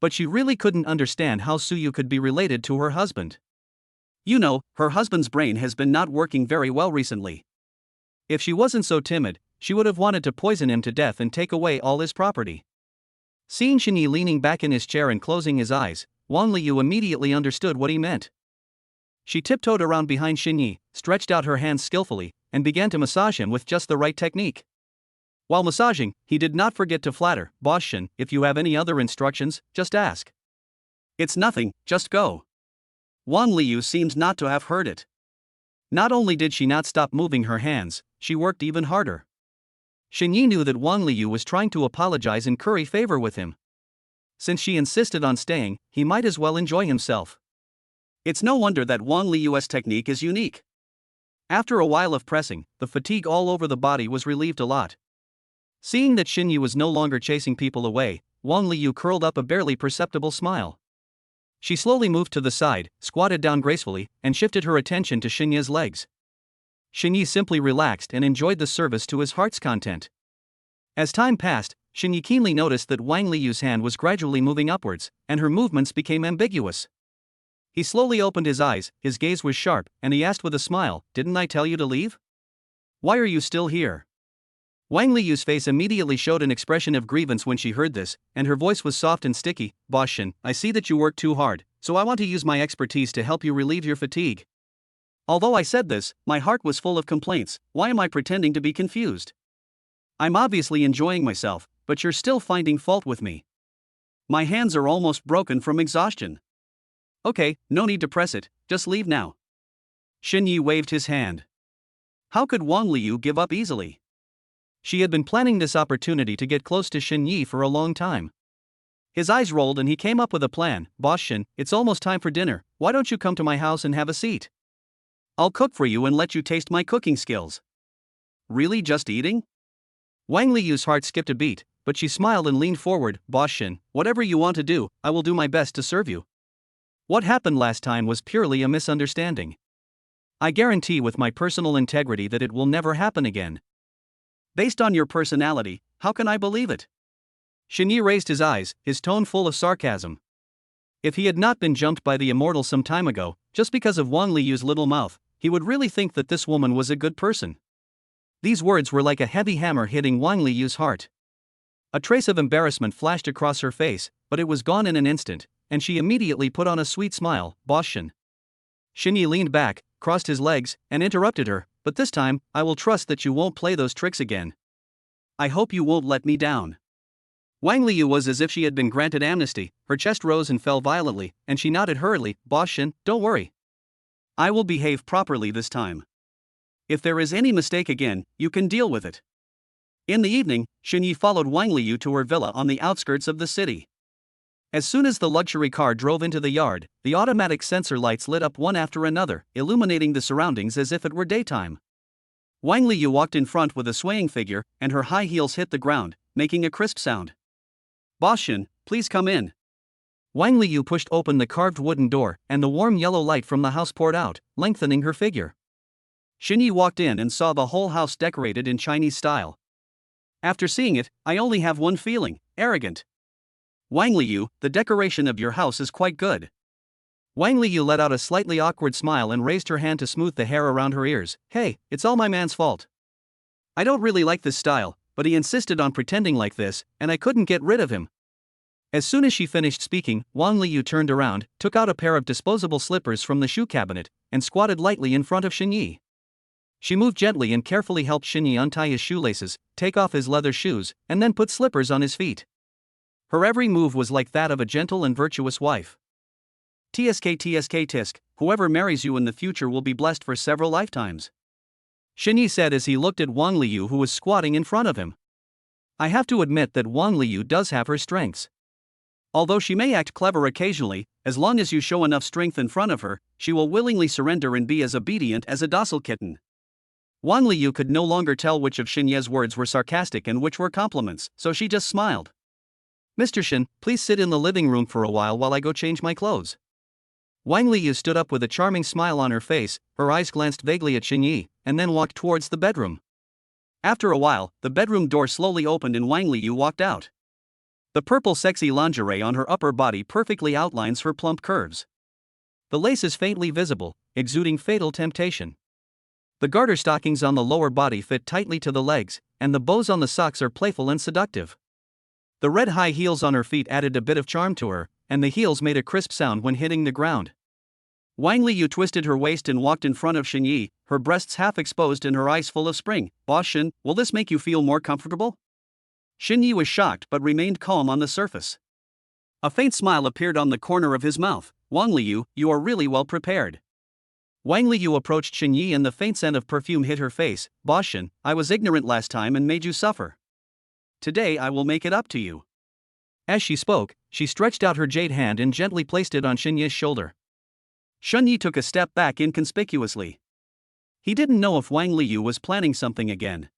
But she really couldn't understand how Suyu could be related to her husband. You know, her husband's brain has been not working very well recently. If she wasn't so timid, she would have wanted to poison him to death and take away all his property. Seeing Shini leaning back in his chair and closing his eyes, Wang Liu immediately understood what he meant. She tiptoed around behind Shini, stretched out her hands skillfully, and began to massage him with just the right technique. While massaging, he did not forget to flatter, "Boss Shin, if you have any other instructions, just ask." "It's nothing, just go." Wang Liu seemed not to have heard it. Not only did she not stop moving her hands, she worked even harder. Shini knew that Wang Liu was trying to apologize and curry favor with him. Since she insisted on staying, he might as well enjoy himself. It's no wonder that Wang Liu's technique is unique. After a while of pressing, the fatigue all over the body was relieved a lot. Seeing that Xinyi was no longer chasing people away, Wang Liu curled up a barely perceptible smile. She slowly moved to the side, squatted down gracefully, and shifted her attention to Xinyi's legs. Xinyi simply relaxed and enjoyed the service to his heart's content. As time passed, Xinyi keenly noticed that Wang Liu's hand was gradually moving upwards, and her movements became ambiguous. He slowly opened his eyes, his gaze was sharp, and he asked with a smile, "Didn't I tell you to leave? Why are you still here?" Wang Liu's face immediately showed an expression of grievance when she heard this, and her voice was soft and sticky. "Boss Shin, I see that you work too hard, so I want to use my expertise to help you relieve your fatigue." Although I said this, my heart was full of complaints. Why am I pretending to be confused? I'm obviously enjoying myself, but you're still finding fault with me. My hands are almost broken from exhaustion. Okay, no need to press it, just leave now. Xinyi waved his hand. How could Wang Liu give up easily? She had been planning this opportunity to get close to Xinyi for a long time. His eyes rolled and he came up with a plan. "Boss Shin, it's almost time for dinner, why don't you come to my house and have a seat? I'll cook for you and let you taste my cooking skills." Really, just eating? Wang Liu's heart skipped a beat, but she smiled and leaned forward. "Boss Shin, whatever you want to do, I will do my best to serve you. What happened last time was purely a misunderstanding. I guarantee with my personal integrity that it will never happen again." "Based on your personality, how can I believe it?" Xinyi raised his eyes, his tone full of sarcasm. If he had not been jumped by the immortal some time ago, just because of Wang Liu's little mouth, he would really think that this woman was a good person. These words were like a heavy hammer hitting Wang Liu's heart. A trace of embarrassment flashed across her face, but it was gone in an instant, and she immediately put on a sweet smile. "Boss Shin." Xinyi leaned back, crossed his legs, and interrupted her, "But this time, I will trust that you won't play those tricks again. I hope you won't let me down." Wang Liu was as if she had been granted amnesty, her chest rose and fell violently, and she nodded hurriedly. "Boss Shin, don't worry. I will behave properly this time. If there is any mistake again, you can deal with it." In the evening, Xinyi followed Wang Liu to her villa on the outskirts of the city. As soon as the luxury car drove into the yard, the automatic sensor lights lit up one after another, illuminating the surroundings as if it were daytime. Wang Liu walked in front with a swaying figure, and her high heels hit the ground, making a crisp sound. "Boss Shin, please come in." Wang Liu pushed open the carved wooden door, and the warm yellow light from the house poured out, lengthening her figure. Xinyi walked in and saw the whole house decorated in Chinese style. After seeing it, I only have one feeling: arrogant. "Wang Liu, the decoration of your house is quite good." Wang Liu let out a slightly awkward smile and raised her hand to smooth the hair around her ears. "Hey, it's all my man's fault. I don't really like this style, but he insisted on pretending like this, and I couldn't get rid of him." As soon as she finished speaking, Wang Liu turned around, took out a pair of disposable slippers from the shoe cabinet, and squatted lightly in front of Xinyi. She moved gently and carefully helped Xinyi untie his shoelaces, take off his leather shoes, and then put slippers on his feet. Her every move was like that of a gentle and virtuous wife. Tisk, whoever marries you in the future will be blessed for several lifetimes," Xinyi said as he looked at Wang Liu, who was squatting in front of him. I have to admit that Wang Liu does have her strengths. Although she may act clever occasionally, as long as you show enough strength in front of her, she will willingly surrender and be as obedient as a docile kitten. Wang Liu could no longer tell which of Xinyi's words were sarcastic and which were compliments, so she just smiled. "Mr. Shin, please sit in the living room for a while I go change my clothes." Wang Liu stood up with a charming smile on her face, her eyes glanced vaguely at Xinyi, and then walked towards the bedroom. After a while, the bedroom door slowly opened and Wang Liu walked out. The purple sexy lingerie on her upper body perfectly outlines her plump curves. The lace is faintly visible, exuding fatal temptation. The garter stockings on the lower body fit tightly to the legs, and the bows on the socks are playful and seductive. The red high heels on her feet added a bit of charm to her, and the heels made a crisp sound when hitting the ground. Wang Liyu twisted her waist and walked in front of Xinyi, her breasts half exposed and her eyes full of spring. "Boss Shin, will this make you feel more comfortable?" Xinyi was shocked but remained calm on the surface. A faint smile appeared on the corner of his mouth. "Wang Liyu, you are really well prepared." Wang Liyu approached Xinyi and the faint scent of perfume hit her face. "Boss Shin, I was ignorant last time and made you suffer. Today I will make it up to you." As she spoke, she stretched out her jade hand and gently placed it on Xinyi's shoulder. Xinyi took a step back inconspicuously. He didn't know if Wang Liyu was planning something again.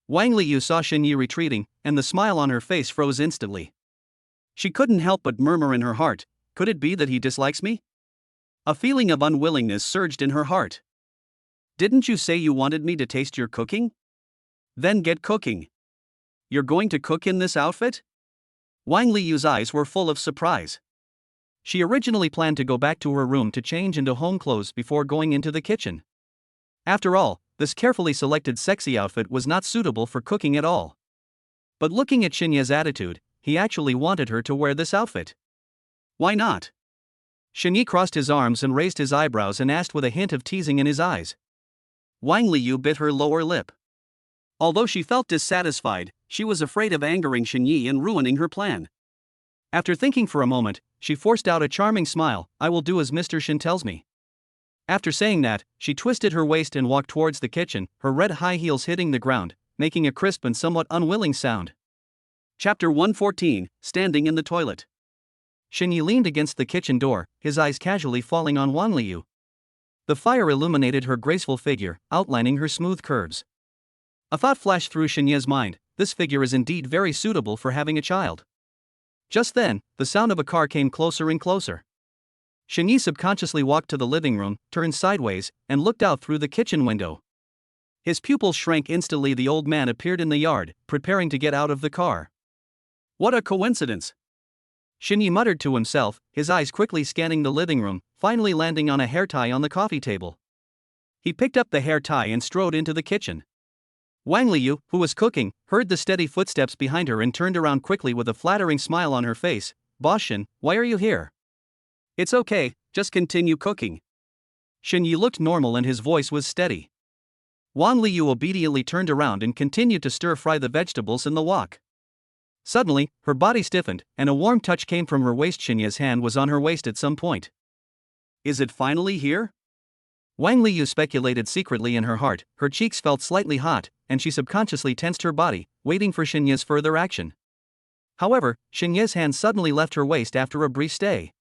Wang Liyu saw Xinyi retreating, and the smile on her face froze instantly. She couldn't help but murmur in her heart, "Could it be that he dislikes me?" A feeling of unwillingness surged in her heart. "Didn't you say you wanted me to taste your cooking? Then get cooking. You're going to cook in this outfit?" Wang Liyu's eyes were full of surprise. She originally planned to go back to her room to change into home clothes before going into the kitchen. After all, this carefully selected sexy outfit was not suitable for cooking at all. But looking at Xinye's attitude, he actually wanted her to wear this outfit. Why not? Xinye crossed his arms and raised his eyebrows and asked with a hint of teasing in his eyes. Wang Liyu bit her lower lip. Although she felt dissatisfied, she was afraid of angering Xinye and ruining her plan. After thinking for a moment, she forced out a charming smile. "I will do as Mr. Shin tells me." After saying that, she twisted her waist and walked towards the kitchen, her red high heels hitting the ground, making a crisp and somewhat unwilling sound. Chapter 114, Standing in the Toilet. Xinye leaned against the kitchen door, his eyes casually falling on Wang Liyu. The fire illuminated her graceful figure, outlining her smooth curves. A thought flashed through Xinye's mind: this figure is indeed very suitable for having a child. Just then, the sound of a car came closer and closer. Xinye subconsciously walked to the living room, turned sideways, and looked out through the kitchen window. His pupils shrank instantly. The old man appeared in the yard, preparing to get out of the car. What a coincidence! Xinye muttered to himself, his eyes quickly scanning the living room, finally landing on a hair tie on the coffee table. He picked up the hair tie and strode into the kitchen. Wang Liyu, who was cooking, heard the steady footsteps behind her and turned around quickly with a flattering smile on her face. "Boss Shin, why are you here?" "It's okay, just continue cooking." Xinye looked normal and his voice was steady. Wang Liyu obediently turned around and continued to stir-fry the vegetables in the wok. Suddenly, her body stiffened, and a warm touch came from her waist. Xinye's hand was on her waist at some point. "Is it finally here?" Wang Liyu speculated secretly in her heart. Her cheeks felt slightly hot, and she subconsciously tensed her body, waiting for Xinye's further action. However, Xinye's hand suddenly left her waist after a brief stay.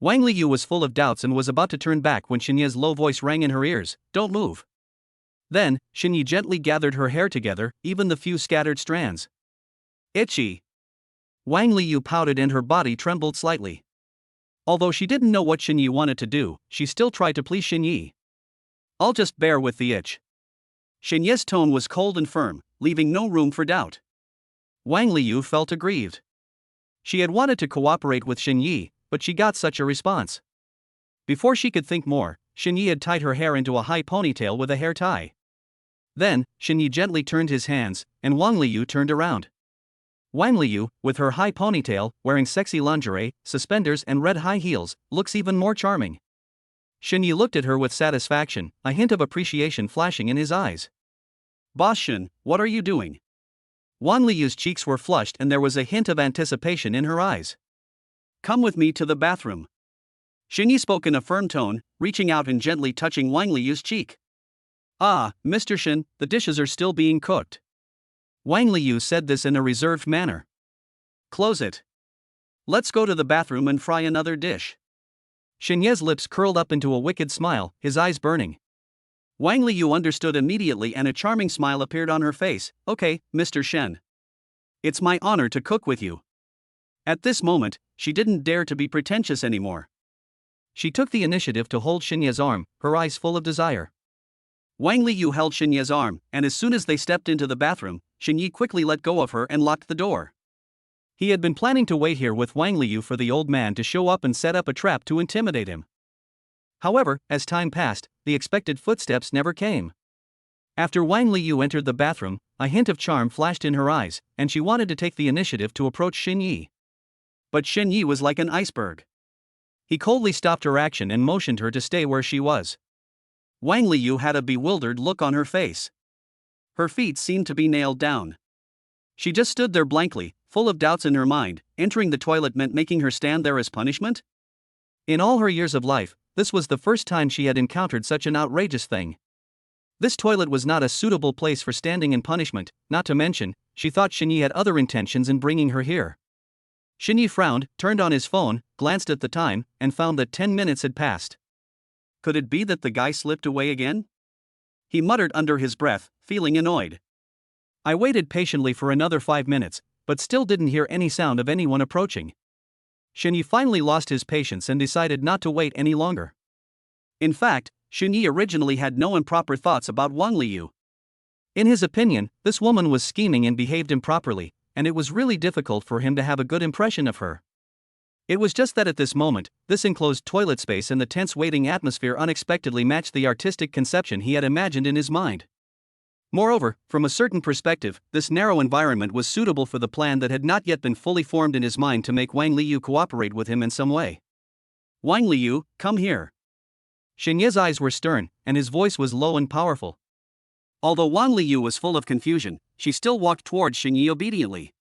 Wang Liyu was full of doubts and was about to turn back when Xinye's low voice rang in her ears. "Don't move." Then, Xinye gently gathered her hair together, even the few scattered strands. "Itchy." Wang Liyu pouted and her body trembled slightly. Although she didn't know what Xinye wanted to do, she still tried to please Xinye. "I'll just bear with the itch." Xinye's tone was cold and firm, leaving no room for doubt. Wang Liyu felt aggrieved. She had wanted to cooperate with Xinye, but she got such a response. Before she could think more, Xinye had tied her hair into a high ponytail with a hair tie. Then, Xinye gently turned his hands, and Wang Liyu turned around. Wang Liyu, with her high ponytail, wearing sexy lingerie, suspenders and red high heels, looks even more charming. Xinye looked at her with satisfaction, a hint of appreciation flashing in his eyes. "Boss Shin, what are you doing?" Wang Liyu's cheeks were flushed and there was a hint of anticipation in her eyes. "Come with me to the bathroom." Xinye spoke in a firm tone, reaching out and gently touching Wang Liyu's cheek. "Ah, Mr. Shin, the dishes are still being cooked." Wang Liyu said this in a reserved manner. "Close it. Let's go to the bathroom and fry another dish." Xinye's lips curled up into a wicked smile, his eyes burning. Wang Liyu understood immediately and a charming smile appeared on her face. "Okay, Mr. Shen. It's my honor to cook with you." At this moment, she didn't dare to be pretentious anymore. She took the initiative to hold Xinye's arm, her eyes full of desire. Wang Liyu held Xinye's arm, and as soon as they stepped into the bathroom, Xinye quickly let go of her and locked the door. He had been planning to wait here with Wang Liyu for the old man to show up and set up a trap to intimidate him. However, as time passed, the expected footsteps never came. After Wang Liu entered the bathroom, a hint of charm flashed in her eyes, and she wanted to take the initiative to approach Xin Yi. But Xin Yi was like an iceberg. He coldly stopped her action and motioned her to stay where she was. Wang Liu had a bewildered look on her face. Her feet seemed to be nailed down. She just stood there blankly, full of doubts in her mind. Entering the toilet meant making her stand there as punishment? In all her years of life, this was the first time she had encountered such an outrageous thing. This toilet was not a suitable place for standing in punishment, not to mention, she thought Xin Yi had other intentions in bringing her here. Xin Yi frowned, turned on his phone, glanced at the time, and found that 10 minutes had passed. Could it be that the guy slipped away again? He muttered under his breath, feeling annoyed. I waited patiently for another 5 minutes, but still didn't hear any sound of anyone approaching. Xin Yi finally lost his patience and decided not to wait any longer. In fact, Xin Yi originally had no improper thoughts about Wang Liu. In his opinion, this woman was scheming and behaved improperly, and it was really difficult for him to have a good impression of her. It was just that at this moment, this enclosed toilet space and the tense waiting atmosphere unexpectedly matched the artistic conception he had imagined in his mind. Moreover, from a certain perspective, this narrow environment was suitable for the plan that had not yet been fully formed in his mind to make Wang Liu cooperate with him in some way. Wang Liu, come here. Xin Ye's eyes were stern, and his voice was low and powerful. Although Wang Liu was full of confusion, she still walked towards Xin Yi obediently.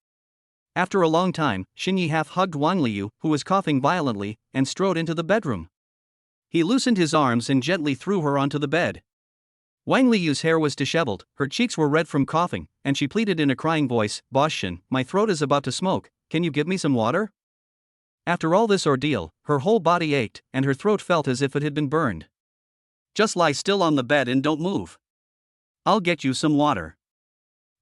After a long time, Xin Yi half-hugged Wang Liu, who was coughing violently, and strode into the bedroom. He loosened his arms and gently threw her onto the bed. Wang Liu's hair was disheveled, her cheeks were red from coughing, and she pleaded in a crying voice, "Boss Shin, my throat is about to smoke, can you give me some water?" After all this ordeal, her whole body ached, and her throat felt as if it had been burned. Just lie still on the bed and don't move. I'll get you some water.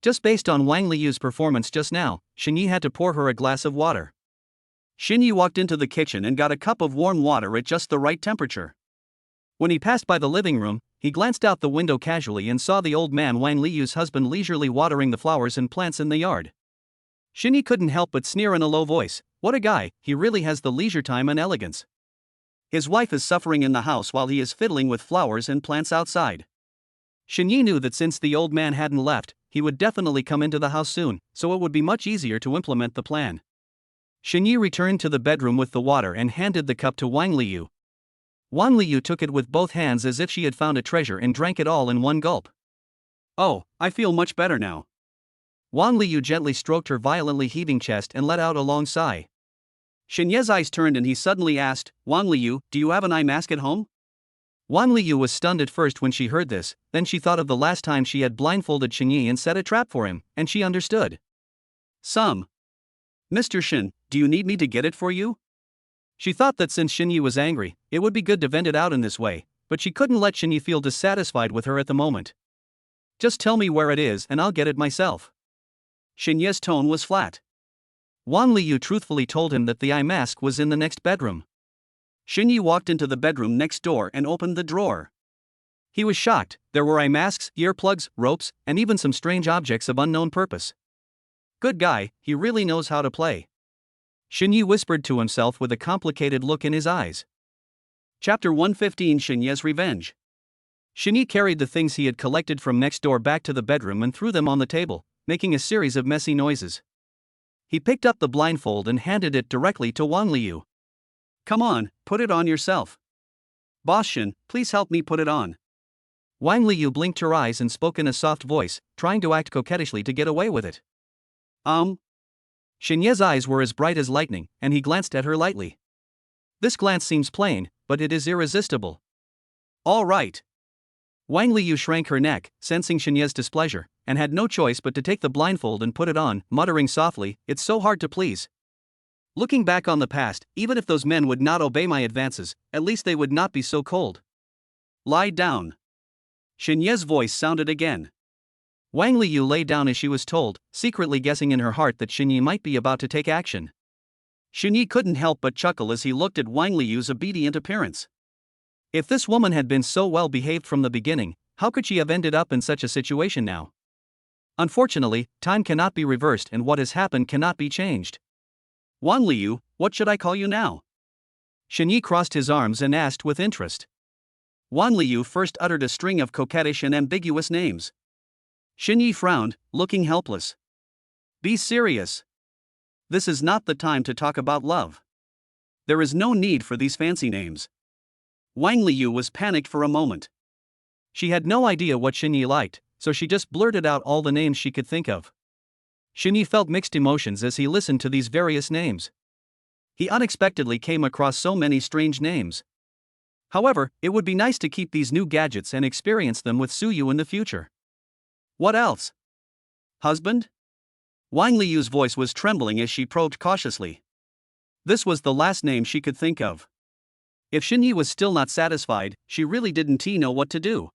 Just based on Wang Liu's performance just now, Xin Yi had to pour her a glass of water. Xin Yi walked into the kitchen and got a cup of warm water at just the right temperature. When he passed by the living room, he glanced out the window casually and saw the old man Wang Liu's husband leisurely watering the flowers and plants in the yard. Xin Yi couldn't help but sneer in a low voice, "What a guy, he really has the leisure time and elegance. His wife is suffering in the house while he is fiddling with flowers and plants outside." Xin Yi knew that since the old man hadn't left, he would definitely come into the house soon, so it would be much easier to implement the plan. Xin Yi returned to the bedroom with the water and handed the cup to Wang Liu. Wang Liu took it with both hands as if she had found a treasure and drank it all in one gulp. "Oh, I feel much better now." Wang Liu gently stroked her violently heaving chest and let out a long sigh. Xin Ye's eyes turned and he suddenly asked, "Wang Liu, do you have an eye mask at home?" Wang Liu was stunned at first when she heard this, then she thought of the last time she had blindfolded Xin Yi and set a trap for him, and she understood. "Some. Mr. Shin, do you need me to get it for you?" She thought that since Xin Yi was angry, it would be good to vent it out in this way, but she couldn't let Xin Yi feel dissatisfied with her at the moment. "Just tell me where it is and I'll get it myself." Xin Ye's tone was flat. Wang Liu truthfully told him that the eye mask was in the next bedroom. Xin Yi walked into the bedroom next door and opened the drawer. He was shocked. There were eye masks, earplugs, ropes, and even some strange objects of unknown purpose. Good guy, he really knows how to play. Xin Yi whispered to himself with a complicated look in his eyes. Chapter 115: Xin Ye's Revenge. Xin Yi carried the things he had collected from next door back to the bedroom and threw them on the table, making a series of messy noises. He picked up the blindfold and handed it directly to Wang Liu. "Come on, put it on yourself. Boss Shin, please help me put it on." Wang Liu blinked her eyes and spoke in a soft voice, trying to act coquettishly to get away with it. Xin Ye's eyes were as bright as lightning, and he glanced at her lightly. This glance seems plain, but it is irresistible. "All right." Wang Liu shrank her neck, sensing Xin Ye's displeasure, and had no choice but to take the blindfold and put it on, muttering softly, "It's so hard to please. Looking back on the past, even if those men would not obey my advances, at least they would not be so cold." "Lie down." Xin Ye's voice sounded again. Wang Liu lay down as she was told, secretly guessing in her heart that Xin Yi might be about to take action. Xin Yi couldn't help but chuckle as he looked at Wang Liu's obedient appearance. If this woman had been so well behaved from the beginning, how could she have ended up in such a situation now? Unfortunately, time cannot be reversed and what has happened cannot be changed. "Wang Liu, what should I call you now?" Xin Yi crossed his arms and asked with interest. Wan Liu first uttered a string of coquettish and ambiguous names. Xinyi frowned, looking helpless. Be serious. This is not the time to talk about love. There is no need for these fancy names. Wang Liu was panicked for a moment. She had no idea what Xinyi liked, so she just blurted out all the names she could think of. Xinyi felt mixed emotions as he listened to these various names. He unexpectedly came across so many strange names. However, it would be nice to keep these new gadgets and experience them with Suyu in the future. What else? Husband? Wang Liu's voice was trembling as she probed cautiously. This was the last name she could think of. If Xinyi was still not satisfied, she really didn't know what to do.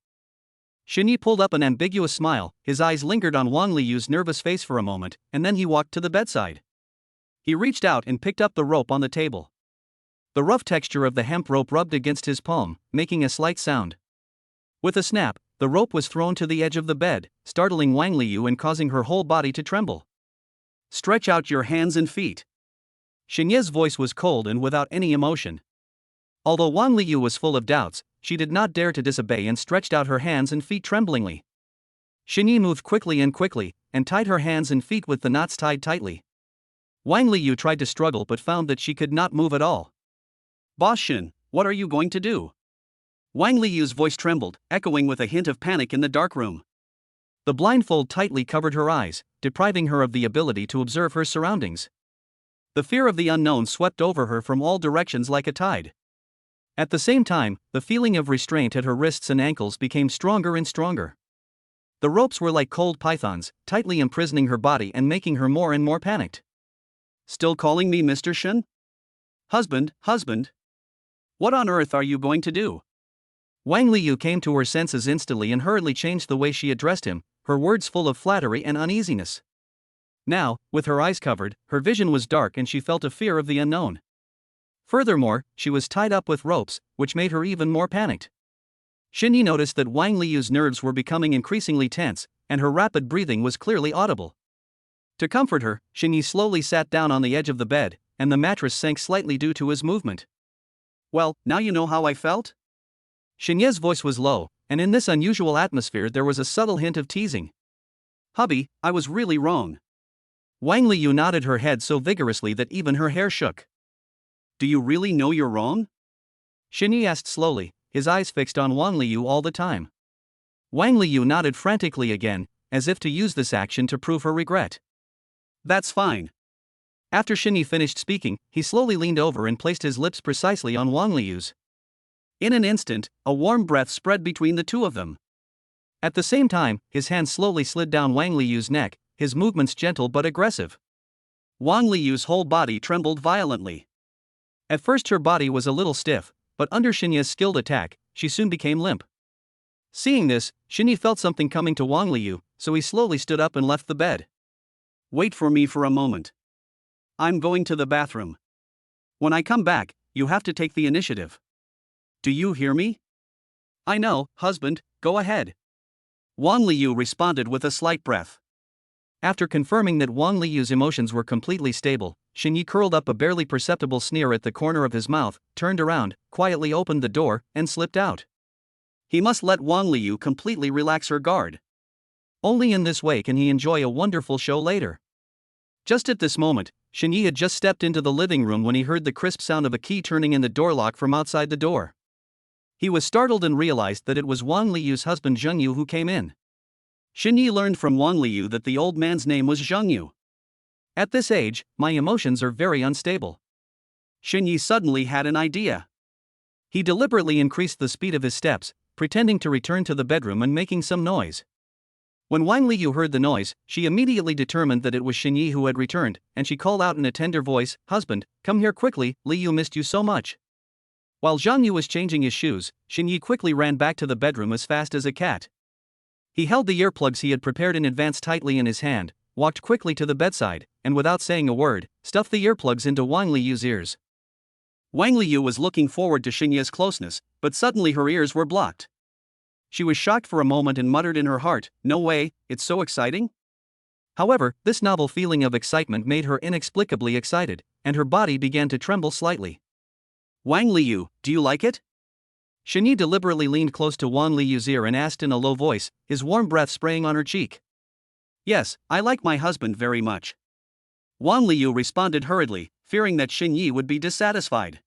Xinyi pulled up an ambiguous smile, his eyes lingered on Wang Liu's nervous face for a moment, and then he walked to the bedside. He reached out and picked up the rope on the table. The rough texture of the hemp rope rubbed against his palm, making a slight sound. With a snap, the rope was thrown to the edge of the bed, startling Wang Liu and causing her whole body to tremble. Stretch out your hands and feet. Xinye's voice was cold and without any emotion. Although Wang Liu was full of doubts, she did not dare to disobey and stretched out her hands and feet tremblingly. Xinyi moved quickly, and tied her hands and feet with the knots tied tightly. Wang Liu tried to struggle but found that she could not move at all. Boss Shin, what are you going to do? Wang Liu's voice trembled, echoing with a hint of panic in the dark room. The blindfold tightly covered her eyes, depriving her of the ability to observe her surroundings. The fear of the unknown swept over her from all directions like a tide. At the same time, the feeling of restraint at her wrists and ankles became stronger and stronger. The ropes were like cold pythons, tightly imprisoning her body and making her more and more panicked. Still calling me Mr. Shin? Husband. What on earth are you going to do? Wang Liu came to her senses instantly and hurriedly changed the way she addressed him, her words full of flattery and uneasiness. Now, with her eyes covered, her vision was dark and she felt a fear of the unknown. Furthermore, she was tied up with ropes, which made her even more panicked. Xinyi noticed that Wang Liu's nerves were becoming increasingly tense, and her rapid breathing was clearly audible. To comfort her, Xinyi slowly sat down on the edge of the bed, and the mattress sank slightly due to his movement. Well, now you know how I felt? Xinye's voice was low, and in this unusual atmosphere there was a subtle hint of teasing. Hubby, I was really wrong. Wang Liu nodded her head so vigorously that even her hair shook. Do you really know you're wrong? Xinyi asked slowly, his eyes fixed on Wang Liu all the time. Wang Liu nodded frantically again, as if to use this action to prove her regret. That's fine. After Xinyi finished speaking, he slowly leaned over and placed his lips precisely on Wang Liu's. In an instant, a warm breath spread between the two of them. At the same time, his hand slowly slid down Wang Liu's neck, his movements gentle but aggressive. Wang Liu's whole body trembled violently. At first her body was a little stiff, but under Xinye's skilled attack, she soon became limp. Seeing this, Xinyi felt something coming to Wang Liu, so he slowly stood up and left the bed. Wait for me for a moment. I'm going to the bathroom. When I come back, you have to take the initiative. Do you hear me? I know, husband, go ahead. Wang Liu responded with a slight breath. After confirming that Wang Liu's emotions were completely stable, Xinyi curled up a barely perceptible sneer at the corner of his mouth, turned around, quietly opened the door, and slipped out. He must let Wang Liu completely relax her guard. Only in this way can he enjoy a wonderful show later. Just at this moment, Xinyi had just stepped into the living room when he heard the crisp sound of a key turning in the door lock from outside the door. He was startled and realized that it was Wang Liu's husband Zhengyu who came in. Xinyi learned from Wang Liu that the old man's name was Zhengyu. At this age, my emotions are very unstable. Xinyi suddenly had an idea. He deliberately increased the speed of his steps, pretending to return to the bedroom and making some noise. When Wang Liu heard the noise, she immediately determined that it was Xinyi who had returned, and she called out in a tender voice, "Husband, come here quickly, Liu missed you so much." While Zhengyu was changing his shoes, Xinyi quickly ran back to the bedroom as fast as a cat. He held the earplugs he had prepared in advance tightly in his hand, walked quickly to the bedside, and without saying a word, stuffed the earplugs into Wang Liu's ears. Wang Liu was looking forward to Xinye's closeness, but suddenly her ears were blocked. She was shocked for a moment and muttered in her heart, "No way, it's so exciting?" However, this novel feeling of excitement made her inexplicably excited, and her body began to tremble slightly. Wang Liu, do you like it? Shini deliberately leaned close to Wang Liyu's ear and asked in a low voice, his warm breath spraying on her cheek. Yes, I like my husband very much. Wang Liyu responded hurriedly, fearing that Xinyi would be dissatisfied.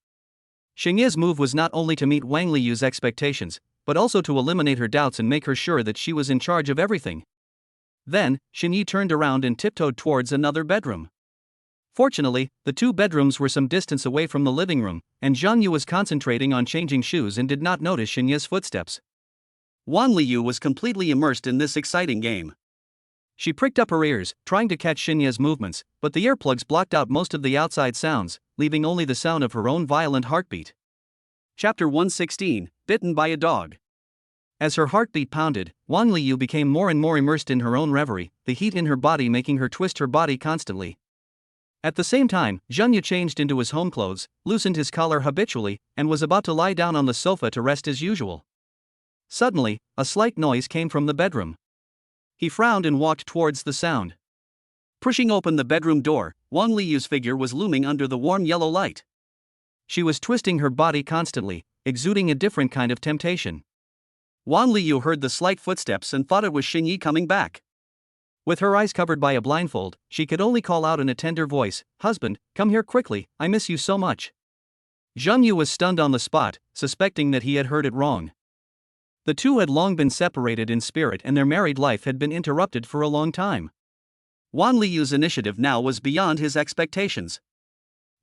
Xingye's move was not only to meet Wang Liyu's expectations, but also to eliminate her doubts and make her sure that she was in charge of everything. Then, Xinyi turned around and tiptoed towards another bedroom. Fortunately, the two bedrooms were some distance away from the living room, and Zhang Yu was concentrating on changing shoes and did not notice Xinye's footsteps. Wang Liyu was completely immersed in this exciting game. She pricked up her ears, trying to catch Xinye's movements, but the earplugs blocked out most of the outside sounds, leaving only the sound of her own violent heartbeat. Chapter 116, Bitten by a Dog. As her heartbeat pounded, Wang Liyu became more and more immersed in her own reverie, the heat in her body making her twist her body constantly. At the same time, Zhang Yu changed into his home clothes, loosened his collar habitually, and was about to lie down on the sofa to rest as usual. Suddenly, a slight noise came from the bedroom. He frowned and walked towards the sound. Pushing open the bedroom door, Wang Liyu's figure was looming under the warm yellow light. She was twisting her body constantly, exuding a different kind of temptation. Wang Liyu heard the slight footsteps and thought it was Xinyi coming back. With her eyes covered by a blindfold, she could only call out in a tender voice, "Husband, come here quickly, I miss you so much." Zhang Yu was stunned on the spot, suspecting that he had heard it wrong. The two had long been separated in spirit and their married life had been interrupted for a long time. Wang Liyu's initiative now was beyond his expectations.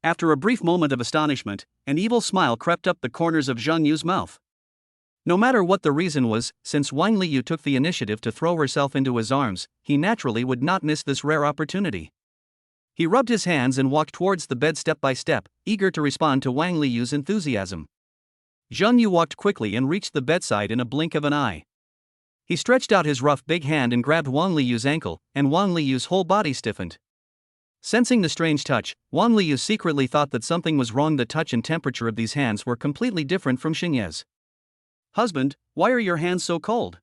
After a brief moment of astonishment, an evil smile crept up the corners of Zhang Yu's mouth. No matter what the reason was, since Wang Liyu took the initiative to throw herself into his arms, he naturally would not miss this rare opportunity. He rubbed his hands and walked towards the bed step by step, eager to respond to Wang Liyu's enthusiasm. Zhang Yu walked quickly and reached the bedside in a blink of an eye. He stretched out his rough big hand and grabbed Wang Liyu's ankle, and Wang Liyu's whole body stiffened. Sensing the strange touch, Wang Liyu secretly thought that something was wrong. The touch and temperature of these hands were completely different from Xinye's. "Husband, why are your hands so cold?"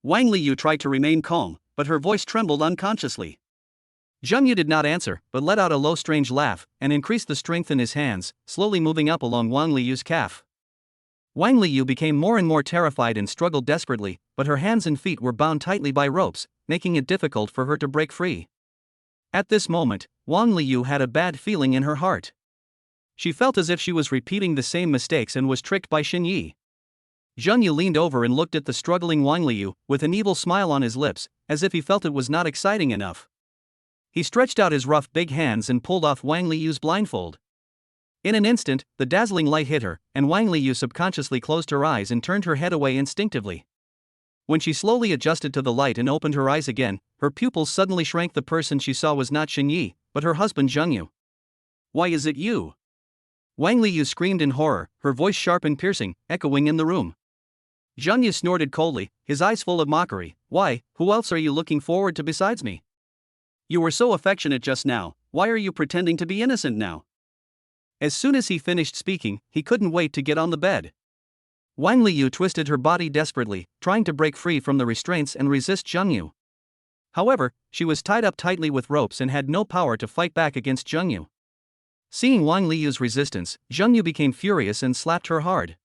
Wang Liyu tried to remain calm, but her voice trembled unconsciously. Zhang Yu did not answer, but let out a low strange laugh, and increased the strength in his hands, slowly moving up along Wang Liyu's calf. Wang Liyu became more and more terrified and struggled desperately, but her hands and feet were bound tightly by ropes, making it difficult for her to break free. At this moment, Wang Liyu had a bad feeling in her heart. She felt as if she was repeating the same mistakes and was tricked by Xinyi. Zhang Yu leaned over and looked at the struggling Wang Liyu, with an evil smile on his lips, as if he felt it was not exciting enough. He stretched out his rough big hands and pulled off Wang Liyu's blindfold. In an instant, the dazzling light hit her, and Wang Liyu subconsciously closed her eyes and turned her head away instinctively. When she slowly adjusted to the light and opened her eyes again, her pupils suddenly shrank. The person she saw was not Xinyi, but her husband Zhang Yu. "Why is it you?" Wang Liyu screamed in horror, her voice sharp and piercing, echoing in the room. Zhang Yu snorted coldly, his eyes full of mockery. "Why, who else are you looking forward to besides me? You were so affectionate just now, why are you pretending to be innocent now?" As soon as he finished speaking, he couldn't wait to get on the bed. Wang Liyu twisted her body desperately, trying to break free from the restraints and resist Zhang Yu. However, she was tied up tightly with ropes and had no power to fight back against Zhang Yu. Seeing Wang Liyu's resistance, Zhang Yu became furious and slapped her hard.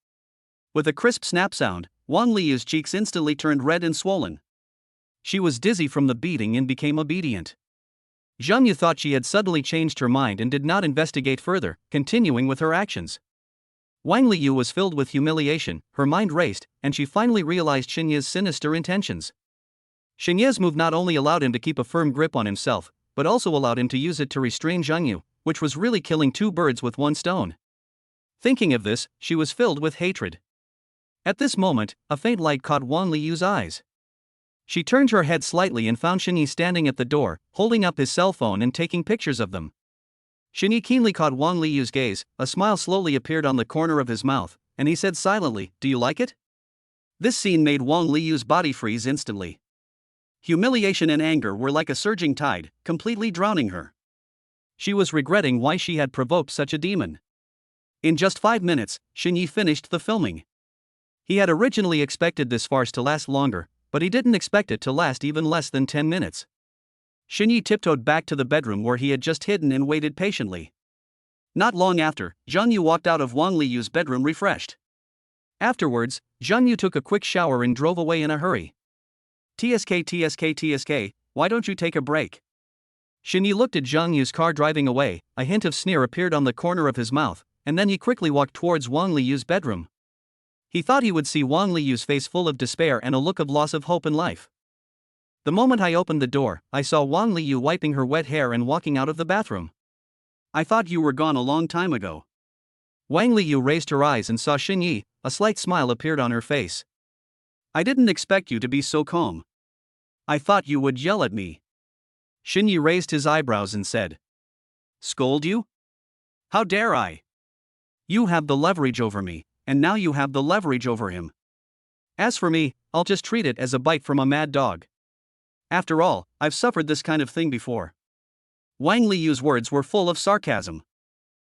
With a crisp snap sound, Wang Liyu's cheeks instantly turned red and swollen. She was dizzy from the beating and became obedient. Zhang Yu thought she had suddenly changed her mind and did not investigate further, continuing with her actions. Wang Liyu was filled with humiliation, her mind raced, and she finally realized Xinye's sinister intentions. Xinye's move not only allowed him to keep a firm grip on himself, but also allowed him to use it to restrain Zhang Yu, which was really killing two birds with one stone. Thinking of this, she was filled with hatred. At this moment, a faint light caught Wang Liyu's eyes. She turned her head slightly and found Xinyi standing at the door, holding up his cell phone and taking pictures of them. Xinyi keenly caught Wang Liyu's gaze, a smile slowly appeared on the corner of his mouth, and he said silently, "Do you like it?" This scene made Wang Liyu's body freeze instantly. Humiliation and anger were like a surging tide, completely drowning her. She was regretting why she had provoked such a demon. In just 5 minutes, Xinyi finished the filming. He had originally expected this farce to last longer, but he didn't expect it to last even less than 10 minutes. Xinyi tiptoed back to the bedroom where he had just hidden and waited patiently. Not long after, Zhang Yu walked out of Wang Liyu's bedroom refreshed. Afterwards, Zheng Yu took a quick shower and drove away in a hurry. TSK, why don't you take a break? Shini looked at Zheng Yu's car driving away, a hint of sneer appeared on the corner of his mouth, and then he quickly walked towards Wang Liyu's bedroom. He thought he would see Wang Liyu's face full of despair and a look of loss of hope in life. The moment I opened the door, I saw Wang Liyu wiping her wet hair and walking out of the bathroom. I thought you were gone a long time ago. Wang Liyu raised her eyes and saw Xin Yi, a slight smile appeared on her face. I didn't expect you to be so calm. I thought you would yell at me. Xin Yi raised his eyebrows and said. Scold you? How dare I? You have the leverage over me, and now you have the leverage over him. As for me, I'll just treat it as a bite from a mad dog. After all, I've suffered this kind of thing before. Wang Liyu's words were full of sarcasm.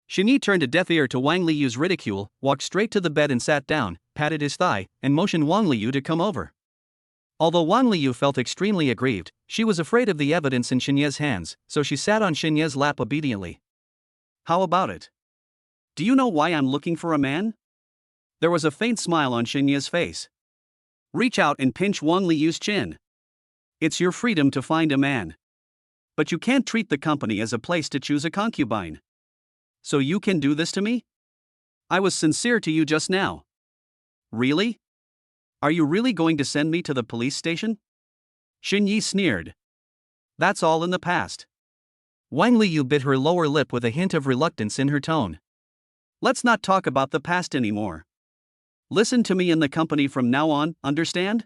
Xin Yi turned a deaf ear to Wang Liyu's ridicule, walked straight to the bed and sat down, patted his thigh, and motioned Wang Liyu to come over. Although Wang Liyu felt extremely aggrieved, she was afraid of the evidence in Xinye's hands, so she sat on Xinye's lap obediently. How about it? Do you know why I'm looking for a man? There was a faint smile on Xinye's face. Reach out and pinch Wang Liyu's chin. It's your freedom to find a man. But you can't treat the company as a place to choose a concubine. So you can do this to me? I was sincere to you just now. Really? Are you really going to send me to the police station? Xin Yi sneered. That's all in the past. Wang Liyu bit her lower lip with a hint of reluctance in her tone. Let's not talk about the past anymore. Listen to me in the company from now on, understand?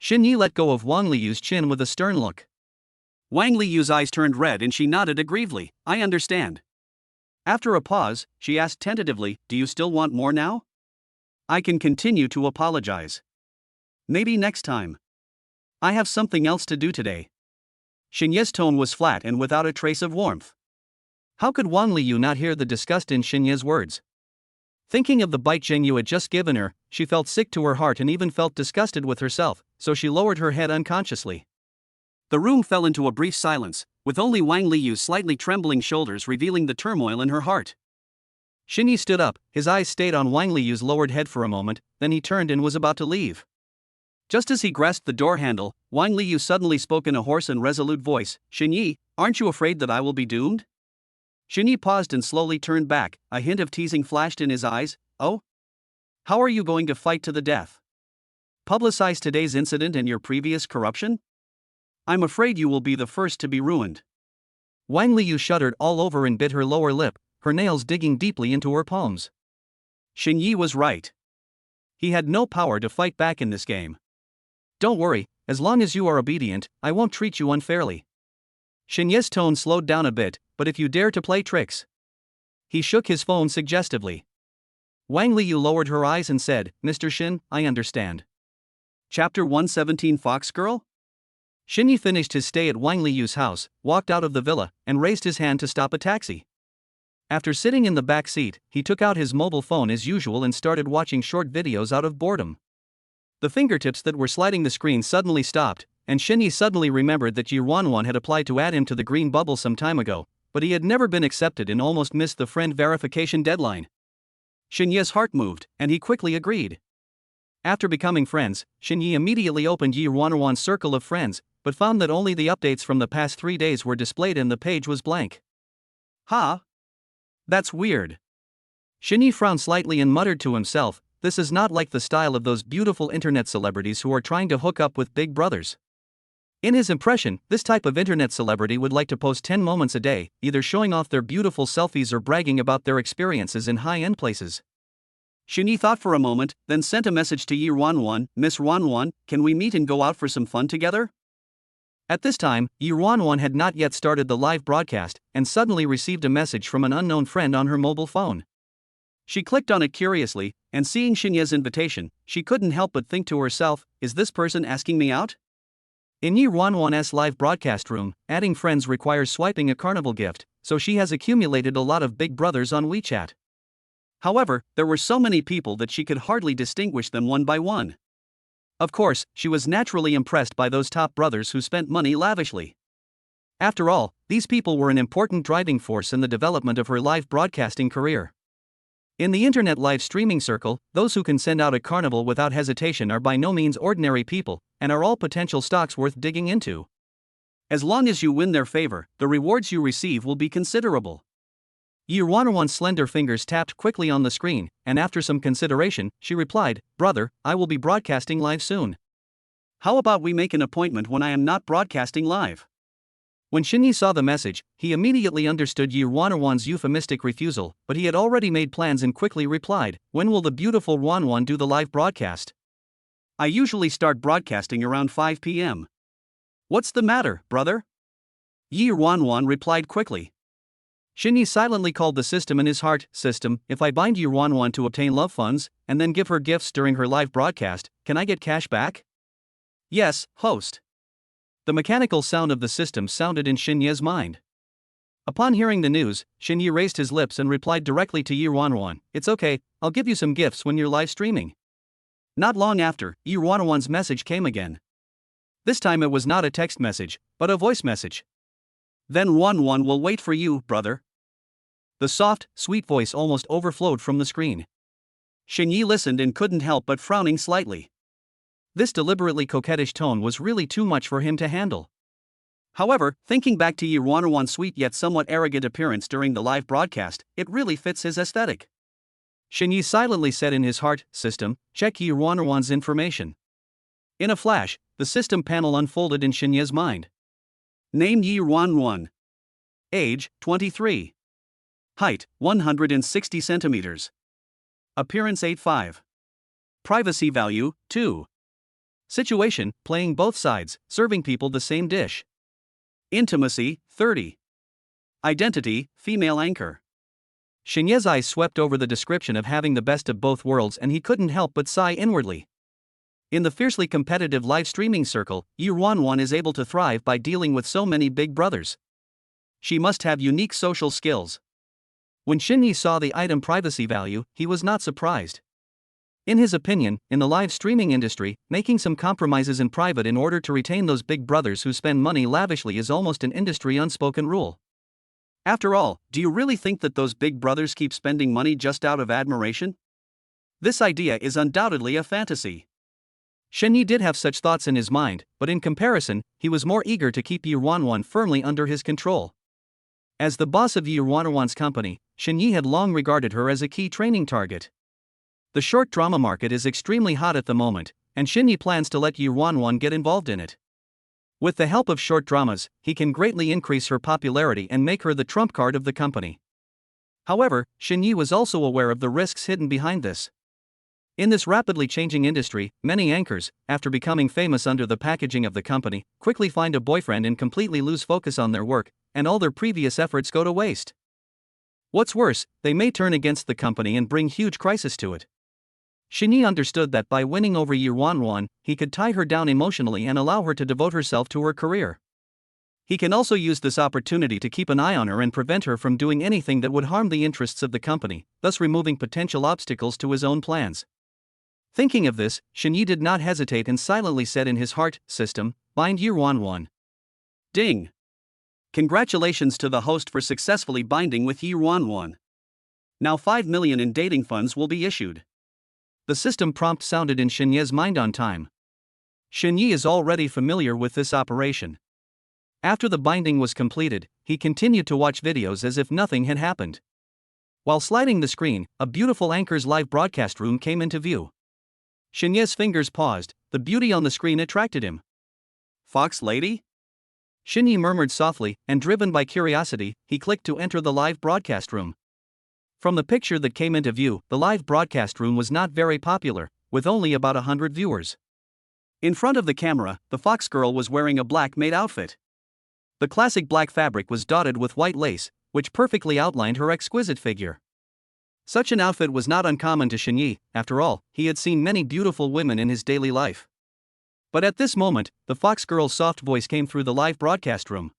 Xin Yi let go of Wang Liyu's chin with a stern look. Wang Liyu's eyes turned red and she nodded aggrievedly. I understand. After a pause, she asked tentatively, do you still want more now? I can continue to apologize. Maybe next time. I have something else to do today. Xinye's tone was flat and without a trace of warmth. How could Wang Liyu not hear the disgust in Xinye's words? Thinking of the bite Zheng Yu had just given her, she felt sick to her heart and even felt disgusted with herself, so she lowered her head unconsciously. The room fell into a brief silence, with only Wang Liyu's slightly trembling shoulders revealing the turmoil in her heart. Xin Yi stood up, his eyes stayed on Wang Liyu's lowered head for a moment, then he turned and was about to leave. Just as he grasped the door handle, Wang Liyu suddenly spoke in a hoarse and resolute voice, Xin Yi, aren't you afraid that I will be doomed? Xin Yi paused and slowly turned back, a hint of teasing flashed in his eyes. Oh? How are you going to fight to the death? Publicize today's incident and your previous corruption? I'm afraid you will be the first to be ruined. Wang Liyu shuddered all over and bit her lower lip, her nails digging deeply into her palms. Xin Yi was right. He had no power to fight back in this game. Don't worry, as long as you are obedient, I won't treat you unfairly. Xin Yi's tone slowed down a bit, but if you dare to play tricks. He shook his phone suggestively. Wang Liyu lowered her eyes and said, Mr. Xin, I understand. Chapter 117 Fox Girl? Xin Yi finished his stay at Wang Liyu's house, walked out of the villa, and raised his hand to stop a taxi. After sitting in the back seat, he took out his mobile phone as usual and started watching short videos out of boredom. The fingertips that were sliding the screen suddenly stopped, and Xin Yi suddenly remembered that Yi Ruanwan had applied to add him to the green bubble some time ago, but he had never been accepted and almost missed the friend verification deadline. Xin Yi's heart moved, and he quickly agreed. After becoming friends, Xin Yi immediately opened Yi Ruanwan's circle of friends, but found that only the updates from the past 3 days were displayed and the page was blank. Huh? That's weird. Xin Yi frowned slightly and muttered to himself, this is not like the style of those beautiful internet celebrities who are trying to hook up with big brothers. In his impression, this type of internet celebrity would like to post 10 moments a day, either showing off their beautiful selfies or bragging about their experiences in high-end places. Xin Yi thought for a moment, then sent a message to Yi Ruanwan, Miss Ruanwan, can we meet and go out for some fun together? At this time, Yi Ruanwan had not yet started the live broadcast, and suddenly received a message from an unknown friend on her mobile phone. She clicked on it curiously, and seeing Xin Yi's invitation, she couldn't help but think to herself, is this person asking me out? In Yi Ruanwan's live broadcast room, adding friends requires swiping a carnival gift, so she has accumulated a lot of big brothers on WeChat. However, there were so many people that she could hardly distinguish them one by one. Of course, she was naturally impressed by those top brothers who spent money lavishly. After all, these people were an important driving force in the development of her live broadcasting career. In the internet live streaming circle, those who can send out a carnival without hesitation are by no means ordinary people, and are all potential stocks worth digging into. As long as you win their favor, the rewards you receive will be considerable. Yi Ruanwan's slender fingers tapped quickly on the screen, and after some consideration, she replied, "Brother, I will be broadcasting live soon. How about we make an appointment when I am not broadcasting live?" When Shini saw the message, he immediately understood Yi Ruanwan's euphemistic refusal, but he had already made plans and quickly replied, "When will the beautiful Ruanwan do the live broadcast? I usually start broadcasting around 5 p.m. What's the matter, brother?" Yi Ruanwan replied quickly. Shini silently called the system in his heart, "System, if I bind Yi Ruanwan to obtain love funds, and then give her gifts during her live broadcast, can I get cash back?" "Yes, host." The mechanical sound of the system sounded in Xinye's mind. Upon hearing the news, Xinye raised his lips and replied directly to Yi Ruanwan, "It's okay, I'll give you some gifts when you're live streaming." Not long after, Yi Ruanwan's message came again. This time it was not a text message, but a voice message. "Then Ruanwan will wait for you, brother." The soft, sweet voice almost overflowed from the screen. Xinye listened and couldn't help but frowning slightly. This deliberately coquettish tone was really too much for him to handle. However, thinking back to Yi Ruanwan's sweet yet somewhat arrogant appearance during the live broadcast, it really fits his aesthetic. Xinye silently said in his heart, "System, check Yi Ruanwan's information." In a flash, the system panel unfolded in Xinye's mind. Name Yi Ruanwan. Age, 23. Height, 160 centimeters. Appearance 8'5". Privacy value, 2. Situation, playing both sides, serving people the same dish. Intimacy, 30. Identity, female anchor. Xinye's eyes swept over the description of having the best of both worlds and he couldn't help but sigh inwardly. In the fiercely competitive live streaming circle, Yi Ruanwan is able to thrive by dealing with so many big brothers. She must have unique social skills. When Xinye saw the item privacy value, he was not surprised. In his opinion, in the live streaming industry, making some compromises in private in order to retain those big brothers who spend money lavishly is almost an industry unspoken rule. After all, do you really think that those big brothers keep spending money just out of admiration? This idea is undoubtedly a fantasy. Xinye did have such thoughts in his mind, but in comparison, he was more eager to keep Yi Ruanwan firmly under his control. As the boss of Yi Ruanwan's company, Xinye had long regarded her as a key training target. The short drama market is extremely hot at the moment, and Xinye plans to let Yi Ruanwan get involved in it. With the help of short dramas, he can greatly increase her popularity and make her the trump card of the company. However, Xinye was also aware of the risks hidden behind this. In this rapidly changing industry, many anchors, after becoming famous under the packaging of the company, quickly find a boyfriend and completely lose focus on their work, and all their previous efforts go to waste. What's worse, they may turn against the company and bring huge crisis to it. Shini understood that by winning over Yi Ruanwan, he could tie her down emotionally and allow her to devote herself to her career. He can also use this opportunity to keep an eye on her and prevent her from doing anything that would harm the interests of the company, thus removing potential obstacles to his own plans. Thinking of this, Xinye did not hesitate and silently said in his heart, "System, bind Yi Ruanwan." Ding! Congratulations to the host for successfully binding with Yi Ruanwan. Now 5 million in dating funds will be issued. The system prompt sounded in Xinye's mind on time. Xinye is already familiar with this operation. After the binding was completed, he continued to watch videos as if nothing had happened. While sliding the screen, a beautiful anchor's live broadcast room came into view. Xinye's fingers paused, the beauty on the screen attracted him. "Fox lady?" Xinye murmured softly, and driven by curiosity, he clicked to enter the live broadcast room. From the picture that came into view, the live broadcast room was not very popular, with only about 100 viewers. In front of the camera, the fox girl was wearing a black maid outfit. The classic black fabric was dotted with white lace, which perfectly outlined her exquisite figure. Such an outfit was not uncommon to Xinye. After all, he had seen many beautiful women in his daily life. But at this moment, the fox girl's soft voice came through the live broadcast room.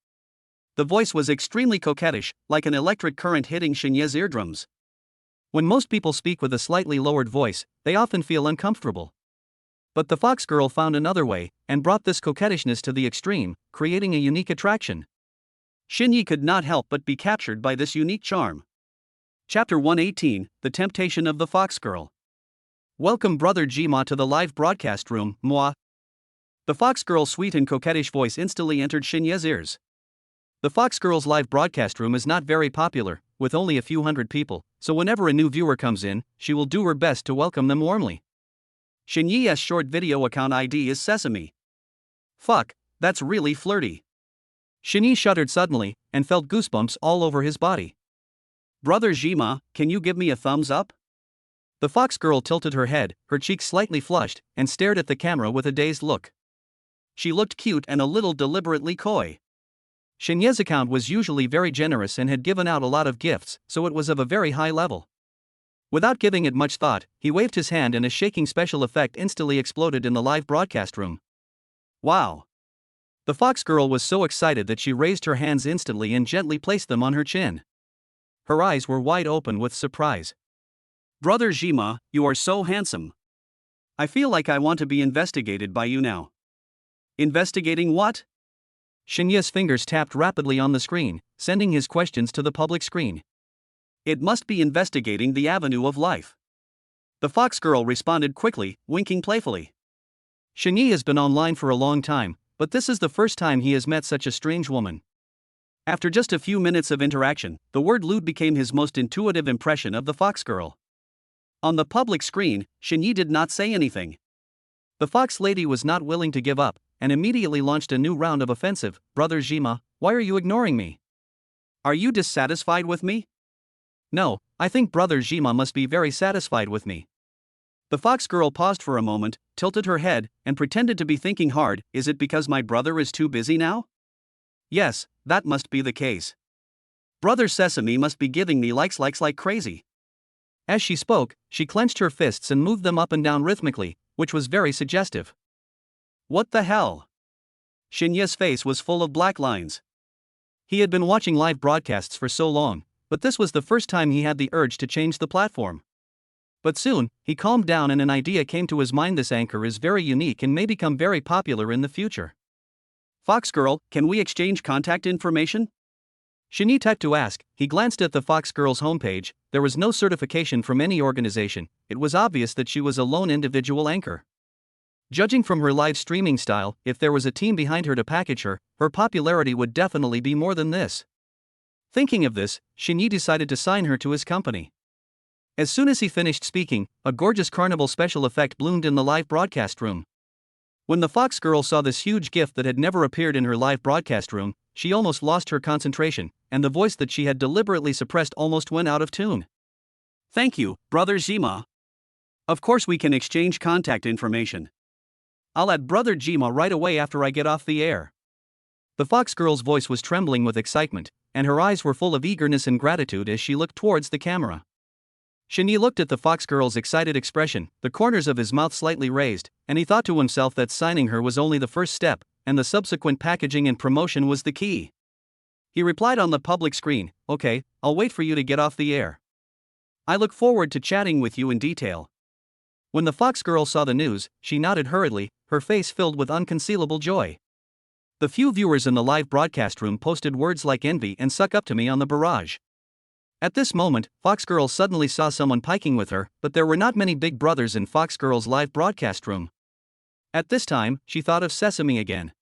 The voice was extremely coquettish, like an electric current hitting Xinye's eardrums. When most people speak with a slightly lowered voice, they often feel uncomfortable. But the fox girl found another way, and brought this coquettishness to the extreme, creating a unique attraction. Xinye could not help but be captured by this unique charm. Chapter 118, The Temptation of the Fox Girl. Welcome Brother Jima to the live broadcast room, moi. The Fox Girl's sweet and coquettish voice instantly entered Xinye's ears. The Fox Girl's live broadcast room is not very popular, with only a few hundred people, so whenever a new viewer comes in, she will do her best to welcome them warmly. Xinye's short video account ID is Sesame. Fuck, that's really flirty. Shini shuddered suddenly, and felt goosebumps all over his body. Brother Jima, can you give me a thumbs up? The Fox Girl tilted her head, her cheeks slightly flushed, and stared at the camera with a dazed look. She looked cute and a little deliberately coy. Xinye's account was usually very generous and had given out a lot of gifts, so it was of a very high level. Without giving it much thought, he waved his hand and a shaking special effect instantly exploded in the live broadcast room. Wow! The Fox Girl was so excited that she raised her hands instantly and gently placed them on her chin. Her eyes were wide open with surprise. Brother Jima, you are so handsome. I feel like I want to be investigated by you now. Investigating what? Xinye's fingers tapped rapidly on the screen, sending his questions to the public screen. It must be investigating the avenue of life. The Fox Girl responded quickly, winking playfully. Xinye has been online for a long time, but this is the first time he has met such a strange woman. After just a few minutes of interaction, the word lewd became his most intuitive impression of the Fox Girl. On the public screen, Xinye did not say anything. The Fox Lady was not willing to give up, and immediately launched a new round of offensive. Brother Jima, why are you ignoring me? Are you dissatisfied with me? No, I think Brother Jima must be very satisfied with me. The Fox Girl paused for a moment, tilted her head, and pretended to be thinking hard. Is it because my brother is too busy now? Yes, that must be the case. Brother Sesame must be giving me likes like crazy. As she spoke, she clenched her fists and moved them up and down rhythmically, which was very suggestive. What the hell? Xinye's face was full of black lines. He had been watching live broadcasts for so long, but this was the first time he had the urge to change the platform. But soon, he calmed down and an idea came to his mind. This anchor is very unique and may become very popular in the future. Fox Girl, can we exchange contact information? Shini typed to ask. He glanced at the Fox Girl's homepage. There was no certification from any organization. It was obvious that she was a lone individual anchor. Judging from her live streaming style, if there was a team behind her to package her, her popularity would definitely be more than this. Thinking of this, Shini decided to sign her to his company. As soon as he finished speaking, a gorgeous carnival special effect bloomed in the live broadcast room. When the Fox Girl saw this huge gift that had never appeared in her live broadcast room, she almost lost her concentration, and the voice that she had deliberately suppressed almost went out of tune. Thank you, Brother Jima. Of course we can exchange contact information. I'll add Brother Jima right away after I get off the air. The Fox Girl's voice was trembling with excitement, and her eyes were full of eagerness and gratitude as she looked towards the camera. Shini looked at the Fox Girl's excited expression, the corners of his mouth slightly raised, and he thought to himself that signing her was only the first step, and the subsequent packaging and promotion was the key. He replied on the public screen, "Okay, I'll wait for you to get off the air. I look forward to chatting with you in detail." When the Fox Girl saw the news, she nodded hurriedly, her face filled with unconcealable joy. The few viewers in the live broadcast room posted words like envy and suck up to me on the barrage. At this moment, Fox Girl suddenly saw someone piking with her, but there were not many big brothers in Fox Girl's live broadcast room. At this time, she thought of Sesame again.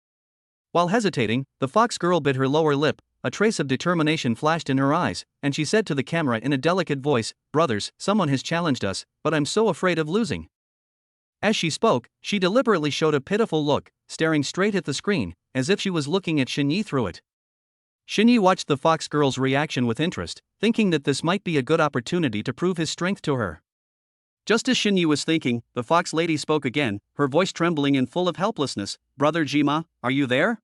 While hesitating, the Fox Girl bit her lower lip, a trace of determination flashed in her eyes, and she said to the camera in a delicate voice, "Brothers, someone has challenged us, but I'm so afraid of losing." As she spoke, she deliberately showed a pitiful look, staring straight at the screen, as if she was looking at Xinye through it. Xinye watched the Fox Girl's reaction with interest, thinking that this might be a good opportunity to prove his strength to her. Just as Xinye was thinking, the Fox Lady spoke again, her voice trembling and full of helplessness. "Brother Jima, are you there?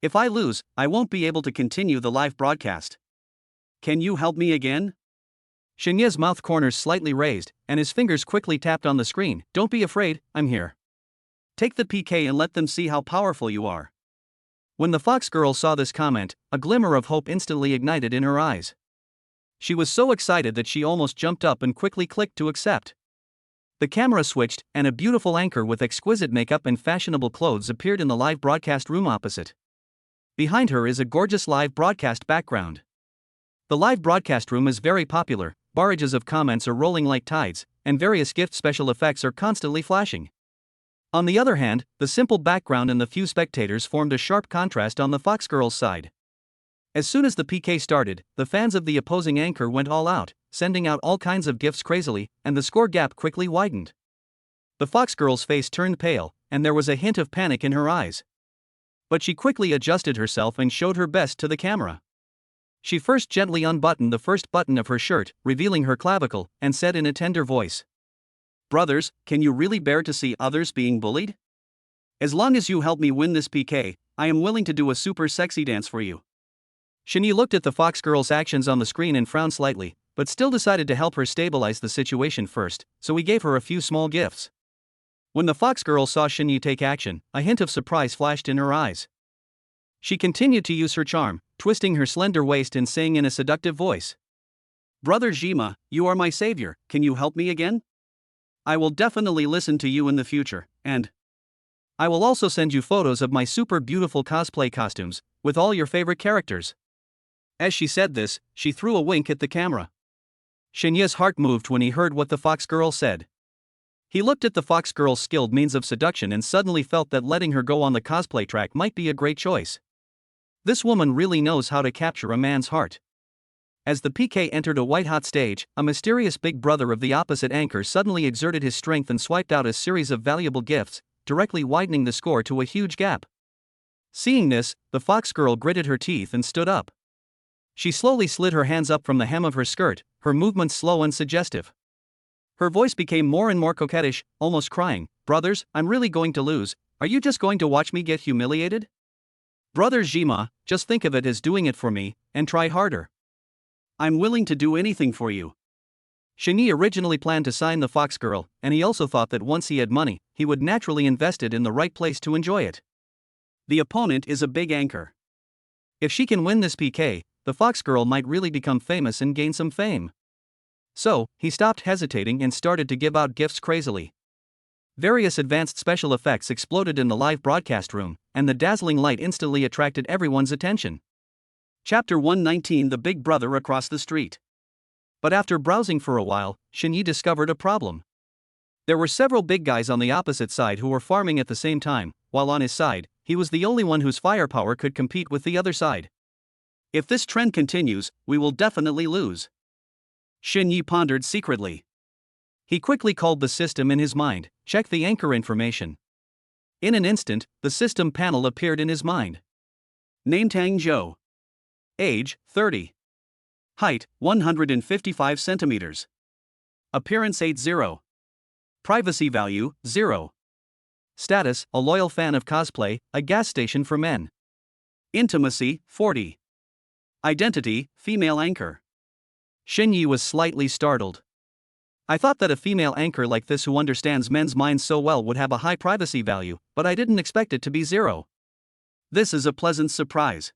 If I lose, I won't be able to continue the live broadcast. Can you help me again?" Xinye's mouth corners slightly raised, and his fingers quickly tapped on the screen. "Don't be afraid, I'm here. Take the PK and let them see how powerful you are." When the Fox Girl saw this comment, a glimmer of hope instantly ignited in her eyes. She was so excited that she almost jumped up and quickly clicked to accept. The camera switched, and a beautiful anchor with exquisite makeup and fashionable clothes appeared in the live broadcast room opposite. Behind her is a gorgeous live broadcast background. The live broadcast room is very popular, barrages of comments are rolling like tides, and various gift special effects are constantly flashing. On the other hand, the simple background and the few spectators formed a sharp contrast on the Fox Girls' side. As soon as the PK started, the fans of the opposing anchor went all out, sending out all kinds of gifts crazily, and the score gap quickly widened. The Fox Girl's face turned pale, and there was a hint of panic in her eyes. But she quickly adjusted herself and showed her best to the camera. She first gently unbuttoned the first button of her shirt, revealing her clavicle, and said in a tender voice, "Brothers, can you really bear to see others being bullied? As long as you help me win this PK, I am willing to do a super sexy dance for you." Shini looked at the Fox Girl's actions on the screen and frowned slightly, but still decided to help her stabilize the situation first, so he gave her a few small gifts. When the Fox Girl saw Shini take action, a hint of surprise flashed in her eyes. She continued to use her charm, twisting her slender waist and saying in a seductive voice, "Brother Jima, you are my savior, can you help me again? I will definitely listen to you in the future, and I will also send you photos of my super beautiful cosplay costumes, with all your favorite characters." As she said this, she threw a wink at the camera. Shinya's heart moved when he heard what the Fox Girl said. He looked at the Fox Girl's skilled means of seduction and suddenly felt that letting her go on the cosplay track might be a great choice. This woman really knows how to capture a man's heart. As the PK entered a white-hot stage, a mysterious big brother of the opposite anchor suddenly exerted his strength and swiped out a series of valuable gifts, directly widening the score to a huge gap. Seeing this, the Fox Girl gritted her teeth and stood up. She slowly slid her hands up from the hem of her skirt, her movements slow and suggestive. Her voice became more and more coquettish, almost crying, "Brothers, I'm really going to lose, are you just going to watch me get humiliated? Brother Jima, just think of it as doing it for me, and try harder. I'm willing to do anything for you." Shini originally planned to sign the Fox Girl, and he also thought that once he had money, he would naturally invest it in the right place to enjoy it. The opponent is a big anchor. If she can win this PK, the Fox Girl might really become famous and gain some fame. So, he stopped hesitating and started to give out gifts crazily. Various advanced special effects exploded in the live broadcast room, and the dazzling light instantly attracted everyone's attention. Chapter 119: The Big Brother Across the Street. But after browsing for a while, Shini discovered a problem. There were several big guys on the opposite side who were farming at the same time, while on his side, he was the only one whose firepower could compete with the other side. If this trend continues, we will definitely lose. Shin Yi pondered secretly. He quickly called the system in his mind, checked the anchor information. In an instant, the system panel appeared in his mind. Name Tang Zhou. Age, 30. Height, 155 centimeters. Appearance 80. Privacy value, 0. Status, a loyal fan of cosplay, a gas station for men. Intimacy, 40. Identity, female anchor. Shin Yi was slightly startled. I thought that a female anchor like this who understands men's minds so well would have a high privacy value, but I didn't expect it to be 0. This is a pleasant surprise.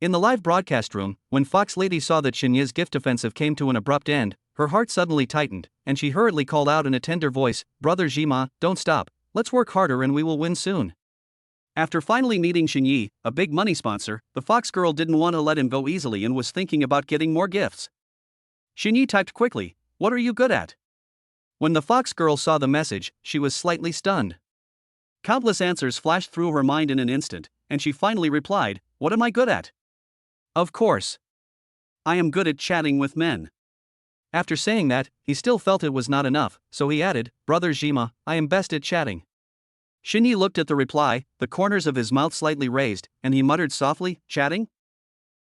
In the live broadcast room, when Fox Lady saw that Shin Yi's gift offensive came to an abrupt end, her heart suddenly tightened, and she hurriedly called out in a tender voice, "Brother Jima, don't stop, let's work harder and we will win soon." After finally meeting Shin Yi, a big money sponsor, the Fox Girl didn't want to let him go easily and was thinking about getting more gifts. Shin Yi typed quickly, "What are you good at?" When the Fox Girl saw the message, she was slightly stunned. Countless answers flashed through her mind in an instant, and she finally replied, "What am I good at? Of course. I am good at chatting with men." After saying that, he still felt it was not enough, so he added, "Brother Jima, I am best at chatting." Shin Yi looked at the reply, the corners of his mouth slightly raised, and he muttered softly, "Chatting?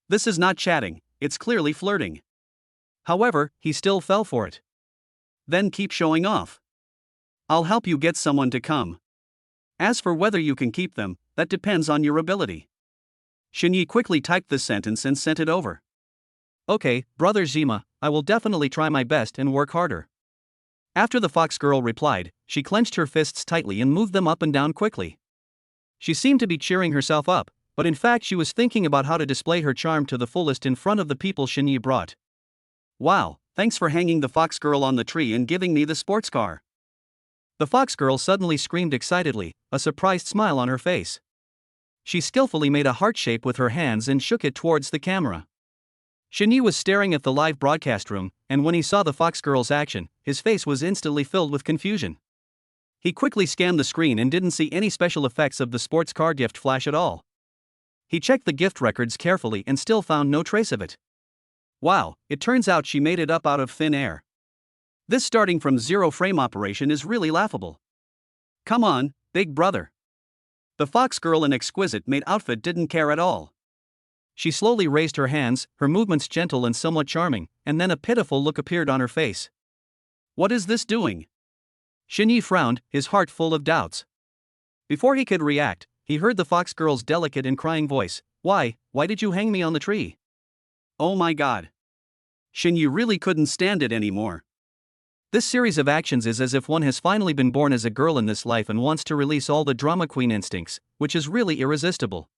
This is not chatting, it's clearly flirting." However, he still fell for it. "Then keep showing off. I'll help you get someone to come. As for whether you can keep them, that depends on your ability." Shin Yi quickly typed this sentence and sent it over. "Okay, Brother Jima, I will definitely try my best and work harder." After the Fox Girl replied, she clenched her fists tightly and moved them up and down quickly. She seemed to be cheering herself up, but in fact she was thinking about how to display her charm to the fullest in front of the people Shin Yi brought. "Wow, thanks for hanging the Fox Girl on the tree and giving me the sports car." The Fox Girl suddenly screamed excitedly, a surprised smile on her face. She skillfully made a heart shape with her hands and shook it towards the camera. Shini was staring at the live broadcast room, and when he saw the Fox Girl's action, his face was instantly filled with confusion. He quickly scanned the screen and didn't see any special effects of the sports car gift flash at all. He checked the gift records carefully and still found no trace of it. Wow, it turns out she made it up out of thin air. This starting from zero frame operation is really laughable. Come on, big brother. The Fox Girl in exquisite maid outfit didn't care at all. She slowly raised her hands, her movements gentle and somewhat charming, and then a pitiful look appeared on her face. What is this doing? Shini frowned, his heart full of doubts. Before he could react, he heard the Fox Girl's delicate and crying voice. Why did you hang me on the tree? Oh my god. Shini really couldn't stand it anymore. This series of actions is as if one has finally been born as a girl in this life and wants to release all the drama queen instincts, which is really irresistible.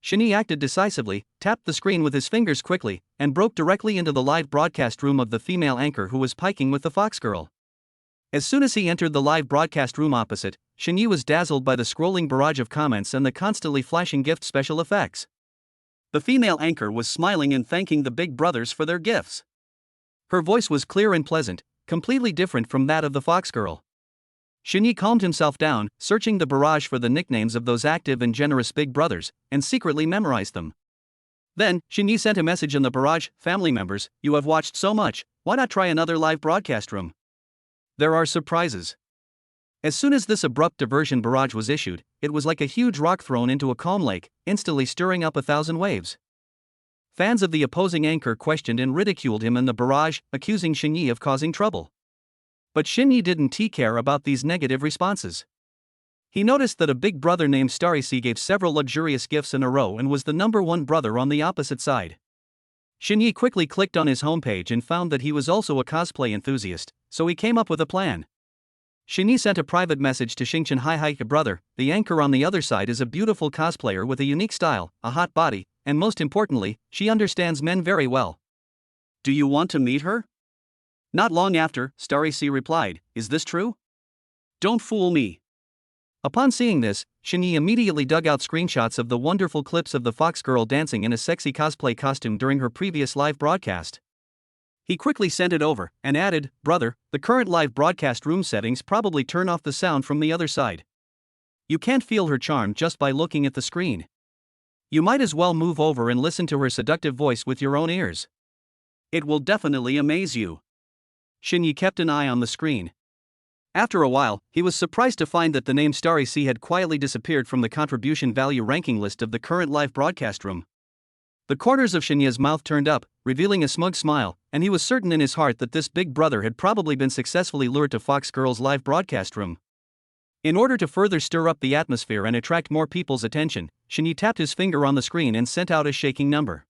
Shini acted decisively, tapped the screen with his fingers quickly, and broke directly into the live broadcast room of the female anchor who was piking with the Fox Girl. As soon as he entered the live broadcast room opposite, Shini was dazzled by the scrolling barrage of comments and the constantly flashing gift special effects. The female anchor was smiling and thanking the big brothers for their gifts. Her voice was clear and pleasant, completely different from that of the Fox Girl. Shini calmed himself down, searching the barrage for the nicknames of those active and generous big brothers, and secretly memorized them. Then, Shini sent a message in the barrage, family members, you have watched so much, why not try another live broadcast room? There are surprises. As soon as this abrupt diversion barrage was issued, it was like a huge rock thrown into a calm lake, instantly stirring up 1,000 waves. Fans of the opposing anchor questioned and ridiculed him in the barrage, accusing Shini of causing trouble. But Shini didn't care about these negative responses. He noticed that a big brother named Starry C gave several luxurious gifts in a row and was the #1 brother on the opposite side. Shini quickly clicked on his homepage and found that he was also a cosplay enthusiast, so he came up with a plan. Shini sent a private message to Xingchen hi brother, the anchor on the other side is a beautiful cosplayer with a unique style, a hot body, and most importantly, she understands men very well. Do you want to meet her? Not long after, Starry C replied, is this true? Don't fool me. Upon seeing this, Shini immediately dug out screenshots of the wonderful clips of the Fox Girl dancing in a sexy cosplay costume during her previous live broadcast. He quickly sent it over, and added, brother, the current live broadcast room settings probably turn off the sound from the other side. You can't feel her charm just by looking at the screen. You might as well move over and listen to her seductive voice with your own ears. It will definitely amaze you. Shini kept an eye on the screen. After a while, he was surprised to find that the name Starry C had quietly disappeared from the contribution value ranking list of the current live broadcast room. The corners of Shinya's mouth turned up, revealing a smug smile, and he was certain in his heart that this big brother had probably been successfully lured to Fox Girl's live broadcast room. In order to further stir up the atmosphere and attract more people's attention, Shini tapped his finger on the screen and sent out a shaking number.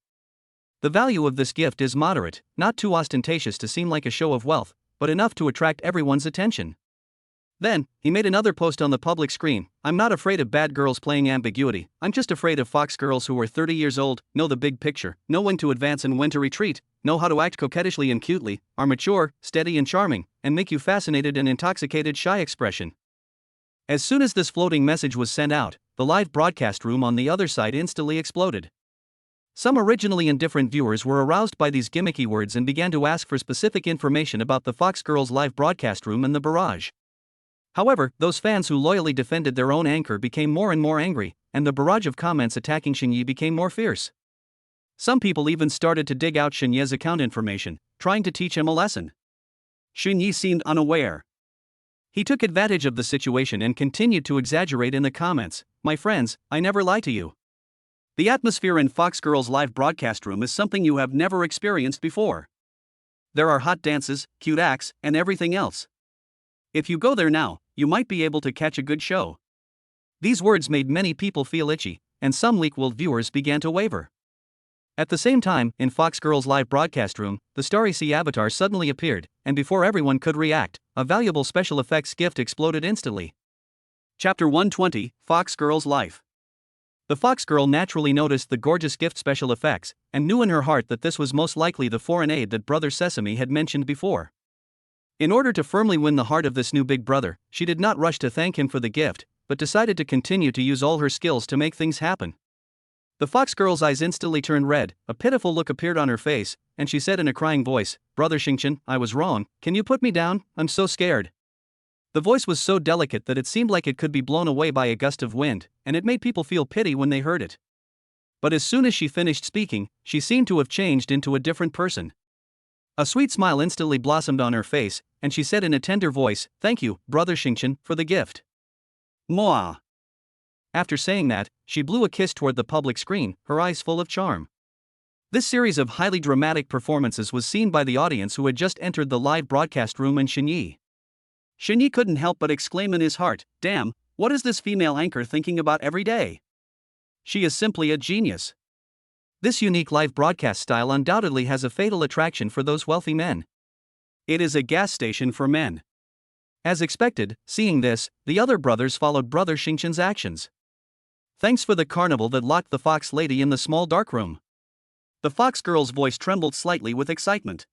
The value of this gift is moderate, not too ostentatious to seem like a show of wealth, but enough to attract everyone's attention. Then, he made another post on the public screen, I'm not afraid of bad girls playing ambiguity, I'm just afraid of Fox girls who are 30 years old, know the big picture, know when to advance and when to retreat, know how to act coquettishly and cutely, are mature, steady and charming, and make you fascinated and intoxicated shy expression. As soon as this floating message was sent out, the live broadcast room on the other side instantly exploded. Some originally indifferent viewers were aroused by these gimmicky words and began to ask for specific information about the Fox Girls live broadcast room and the barrage. However, those fans who loyally defended their own anchor became more and more angry, and the barrage of comments attacking Xinyi became more fierce. Some people even started to dig out Xinyi's account information, trying to teach him a lesson. Xinyi seemed unaware. He took advantage of the situation and continued to exaggerate in the comments, my friends, I never lie to you. The atmosphere in Fox Girls live broadcast room is something you have never experienced before. There are hot dances, cute acts, and everything else. If you go there now, you might be able to catch a good show. These words made many people feel itchy, and some Leak-willed viewers began to waver. At the same time, in Fox Girls live broadcast room, the Starry C avatar suddenly appeared, and before everyone could react, a valuable special effects gift exploded instantly. Chapter 120, Fox Girls Life. The Fox Girl naturally noticed the gorgeous gift special effects, and knew in her heart that this was most likely the foreign aid that Brother Sesame had mentioned before. In order to firmly win the heart of this new big brother, she did not rush to thank him for the gift, but decided to continue to use all her skills to make things happen. The fox girl's eyes instantly turned red, a pitiful look appeared on her face, and she said in a crying voice, "Brother Xingqian, I was wrong, can you put me down? I'm so scared." The voice was so delicate that it seemed like it could be blown away by a gust of wind, and it made people feel pity when they heard it. But as soon as she finished speaking, she seemed to have changed into a different person. A sweet smile instantly blossomed on her face, and she said in a tender voice, "Thank you, Brother Xingqian, for the gift." Mwah! After saying that, she blew a kiss toward the public screen, her eyes full of charm. This series of highly dramatic performances was seen by the audience who had just entered the live broadcast room and Xinyi. Xinyi couldn't help but exclaim in his heart, "Damn, what is this female anchor thinking about every day? She is simply a genius." This unique live broadcast style undoubtedly has a fatal attraction for those wealthy men. It is a gas station for men. As expected, seeing this, the other brothers followed Brother Xingqian's actions. "Thanks for the carnival that locked the fox lady in the small dark room." The fox girl's voice trembled slightly with excitement.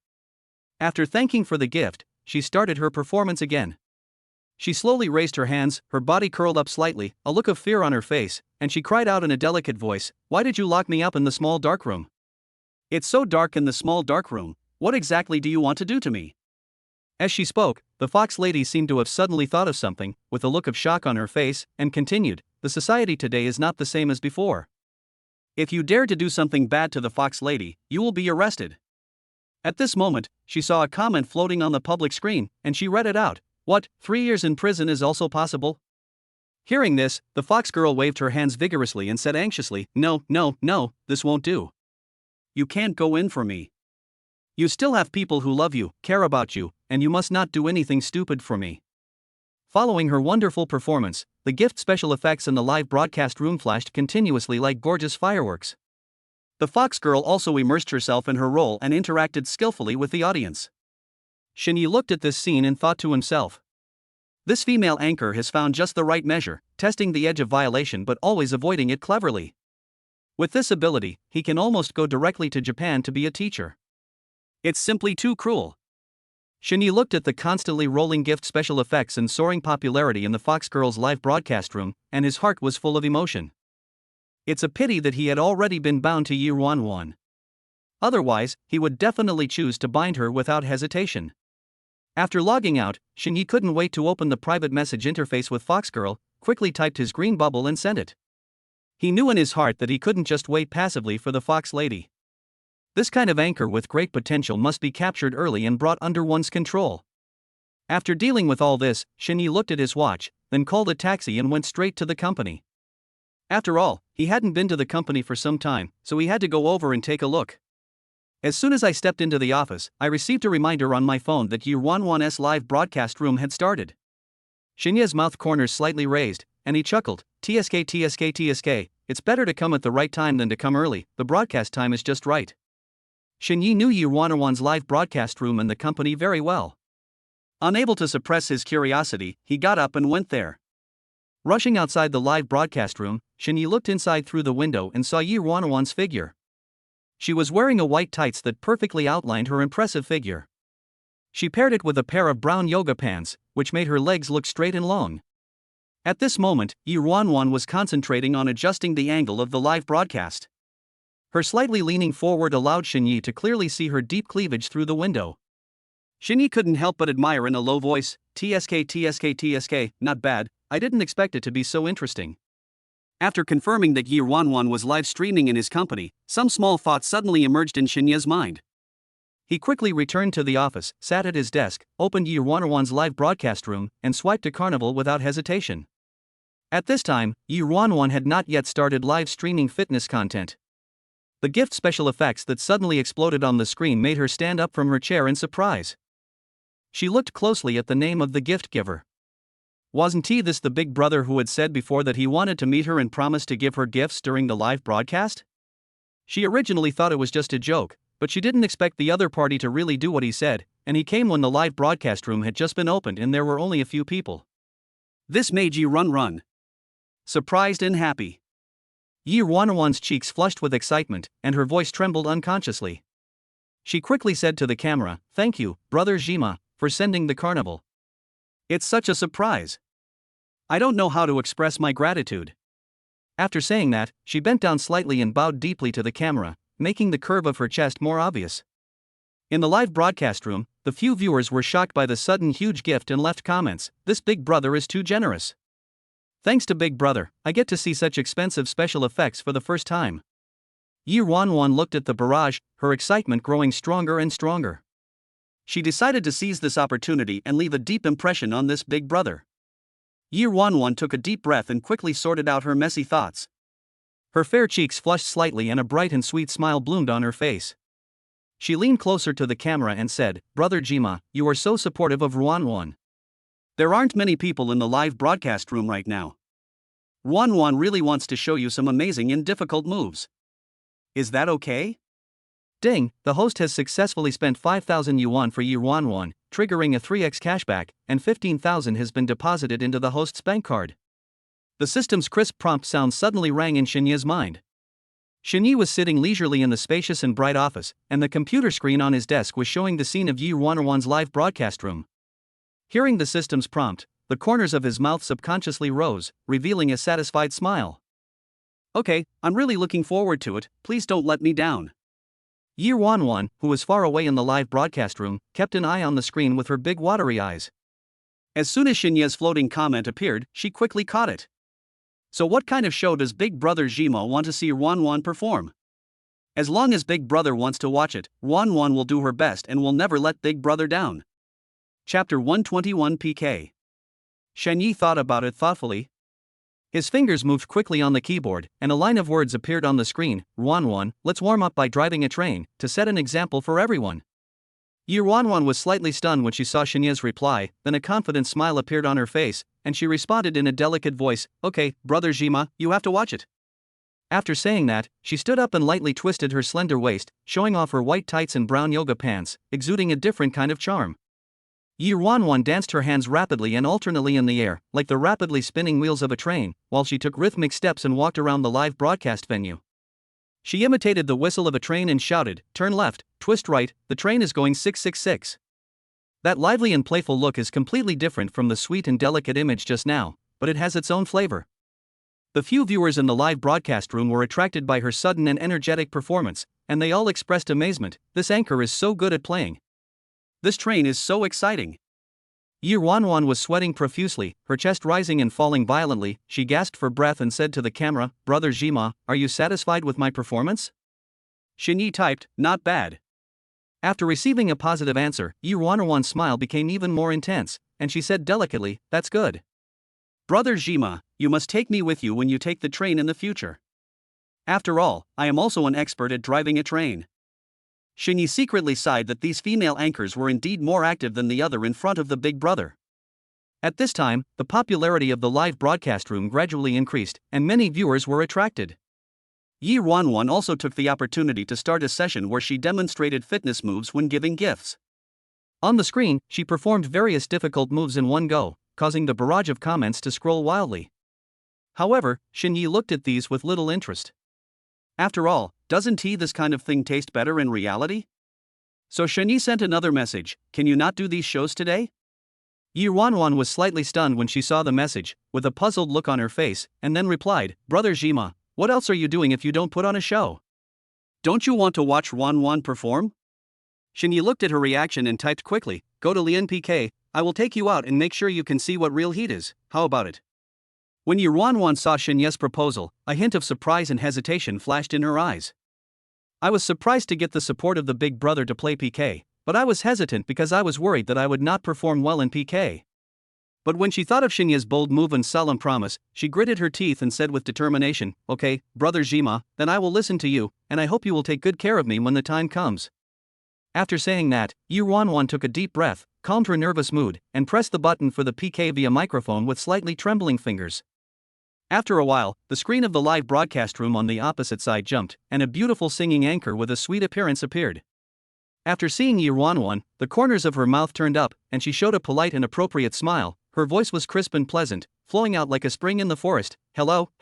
After thanking for the gift, she started her performance again. She slowly raised her hands, her body curled up slightly, a look of fear on her face, and she cried out in a delicate voice, "Why did you lock me up in the small dark room? It's so dark in the small dark room, what exactly do you want to do to me?" As she spoke, the fox lady seemed to have suddenly thought of something, with a look of shock on her face, and continued, "The society today is not the same as before. If you dare to do something bad to the fox lady, you will be arrested." At this moment, she saw a comment floating on the public screen, and she read it out. "What, 3 years in prison is also possible?" Hearing this, the fox girl waved her hands vigorously and said anxiously, "No, no, no, this won't do. You can't go in for me. You still have people who love you, care about you, and you must not do anything stupid for me." Following her wonderful performance, the gift special effects in the live broadcast room flashed continuously like gorgeous fireworks. The fox girl also immersed herself in her role and interacted skillfully with the audience. Xinyi looked at this scene and thought to himself, "This female anchor has found just the right measure, testing the edge of violation but always avoiding it cleverly. With this ability, he can almost go directly to Japan to be a teacher. It's simply too cruel." Xinyi looked at the constantly rolling gift special effects and soaring popularity in the fox girl's live broadcast room, and his heart was full of emotion. It's a pity that he had already been bound to Yi Ruanwan. Otherwise, he would definitely choose to bind her without hesitation. After logging out, Xinyi couldn't wait to open the private message interface with Foxgirl, quickly typed his green bubble and sent it. He knew in his heart that he couldn't just wait passively for the fox lady. This kind of anchor with great potential must be captured early and brought under one's control. After dealing with all this, Xinyi looked at his watch, then called a taxi and went straight to the company. After all, he hadn't been to the company for some time, so he had to go over and take a look. As soon as I stepped into the office, I received a reminder on my phone that Yi Ruanwan's live broadcast room had started. Xinye's mouth corners slightly raised, and he chuckled, "TSK TSK TSK, it's better to come at the right time than to come early, the broadcast time is just right." Xinyi knew Yi Ruanwan's live broadcast room and the company very well. Unable to suppress his curiosity, he got up and went there. Rushing outside the live broadcast room, Xinyi looked inside through the window and saw Yi Ruanwan's figure. She was wearing a white tights that perfectly outlined her impressive figure. She paired it with a pair of brown yoga pants, which made her legs look straight and long. At this moment, Yi Ruanwan was concentrating on adjusting the angle of the live broadcast. Her slightly leaning forward allowed Xinyi to clearly see her deep cleavage through the window. Xinyi couldn't help but admire in a low voice, "TSK TSK TSK, not bad, I didn't expect it to be so interesting." After confirming that Yi Ruanwan was live streaming in his company, some small thought suddenly emerged in Xinye's mind. He quickly returned to the office, sat at his desk, opened Yi Ruanwan's live broadcast room, and swiped to Carnival without hesitation. At this time, Yi Ruanwan had not yet started live streaming fitness content. The gift special effects that suddenly exploded on the screen made her stand up from her chair in surprise. She looked closely at the name of the gift giver. Wasn't he this the big brother who had said before that he wanted to meet her and promised to give her gifts during the live broadcast? She originally thought it was just a joke, but she didn't expect the other party to really do what he said, and he came when the live broadcast room had just been opened and there were only a few people. This made Yi run. Surprised and happy. Yi Ruanwan's cheeks flushed with excitement, and her voice trembled unconsciously. She quickly said to the camera, "Thank you, Brother Jima, for sending the carnival. It's such a surprise. I don't know how to express my gratitude." After saying that, she bent down slightly and bowed deeply to the camera, making the curve of her chest more obvious. In the live broadcast room, the few viewers were shocked by the sudden huge gift and left comments, "This Big Brother is too generous. Thanks to Big Brother, I get to see such expensive special effects for the first time." Yi Ruanwan looked at the barrage, her excitement growing stronger and stronger. She decided to seize this opportunity and leave a deep impression on this Big Brother. Yi Ruanwan took a deep breath and quickly sorted out her messy thoughts. Her fair cheeks flushed slightly and a bright and sweet smile bloomed on her face. She leaned closer to the camera and said, "Brother Jima, you are so supportive of Ruanwan. There aren't many people in the live broadcast room right now. Ruanwan really wants to show you some amazing and difficult moves. Is that okay?" Ding, the host has successfully spent 5,000 yuan for Yi Ruanwan, triggering a 3x cashback, and 15,000 has been deposited into the host's bank card. The system's crisp prompt sound suddenly rang in Xinye's mind. Xinye was sitting leisurely in the spacious and bright office, and the computer screen on his desk was showing the scene of Yi Ruanwan's live broadcast room. Hearing the system's prompt, the corners of his mouth subconsciously rose, revealing a satisfied smile. "Okay, I'm really looking forward to it, please don't let me down." Yi Ruanwan, who was far away in the live broadcast room, kept an eye on the screen with her big watery eyes. As soon as Xinye's floating comment appeared, she quickly caught it. So what kind of show does Big Brother Jima want to see Ruanwan perform? As long as Big Brother wants to watch it, Ruanwan will do her best and will never let Big Brother down. Chapter 121 PK. Xinye thought about it thoughtfully. His fingers moved quickly on the keyboard, and a line of words appeared on the screen. "Ruanwan, let's warm up by driving a train, to set an example for everyone." Yi Ruanwan was slightly stunned when she saw Xinye's reply, then a confident smile appeared on her face, and she responded in a delicate voice, "Okay, Brother Jima, you have to watch it." After saying that, she stood up and lightly twisted her slender waist, showing off her white tights and brown yoga pants, exuding a different kind of charm. Yi Ruanwan danced her hands rapidly and alternately in the air, like the rapidly spinning wheels of a train, while she took rhythmic steps and walked around the live broadcast venue. She imitated the whistle of a train and shouted, "Turn left, twist right, the train is going 666. That lively and playful look is completely different from the sweet and delicate image just now, but it has its own flavor. The few viewers in the live broadcast room were attracted by her sudden and energetic performance, and they all expressed amazement. "This anchor is so good at playing. This train is so exciting." Yi Ruanwan was sweating profusely, her chest rising and falling violently. She gasped for breath and said to the camera, "Brother Jima, are you satisfied with my performance?" Xinye typed, "Not bad." After receiving a positive answer, Yi Ruanwan's smile became even more intense, and she said delicately, "That's good. Brother Jima, you must take me with you when you take the train in the future. After all, I am also an expert at driving a train." Xinye secretly sighed that these female anchors were indeed more active than the other in front of the Big Brother. At this time, the popularity of the live broadcast room gradually increased, and many viewers were attracted. Yi Ruanwan also took the opportunity to start a session where she demonstrated fitness moves when giving gifts. On the screen, she performed various difficult moves in one go, causing the barrage of comments to scroll wildly. However, Xinye looked at these with little interest. After all, doesn't this kind of thing taste better in reality? So Xinye sent another message, "Can you not do these shows today?" Yi Ruanwan was slightly stunned when she saw the message, with a puzzled look on her face, and then replied, "Brother Jima, what else are you doing if you don't put on a show? Don't you want to watch Ruanwan perform?" Xinye looked at her reaction and typed quickly, "Go to Lian PK, I will take you out and make sure you can see what real heat is, how about it?" When Yi Ruanwan saw Xinye's proposal, a hint of surprise and hesitation flashed in her eyes. "I was surprised to get the support of the Big Brother to play PK, but I was hesitant because I was worried that I would not perform well in PK." But when she thought of Xinye's bold move and solemn promise, she gritted her teeth and said with determination, "Okay, Brother Jima, then I will listen to you, and I hope you will take good care of me when the time comes." After saying that, Yi Ruanwan took a deep breath, calmed her nervous mood, and pressed the button for the PK via microphone with slightly trembling fingers. After a while, the screen of the live broadcast room on the opposite side jumped, and a beautiful singing anchor with a sweet appearance appeared. After seeing Yi Ruanwan, the corners of her mouth turned up, and she showed a polite and appropriate smile. Her voice was crisp and pleasant, flowing out like a spring in the forest. Hello,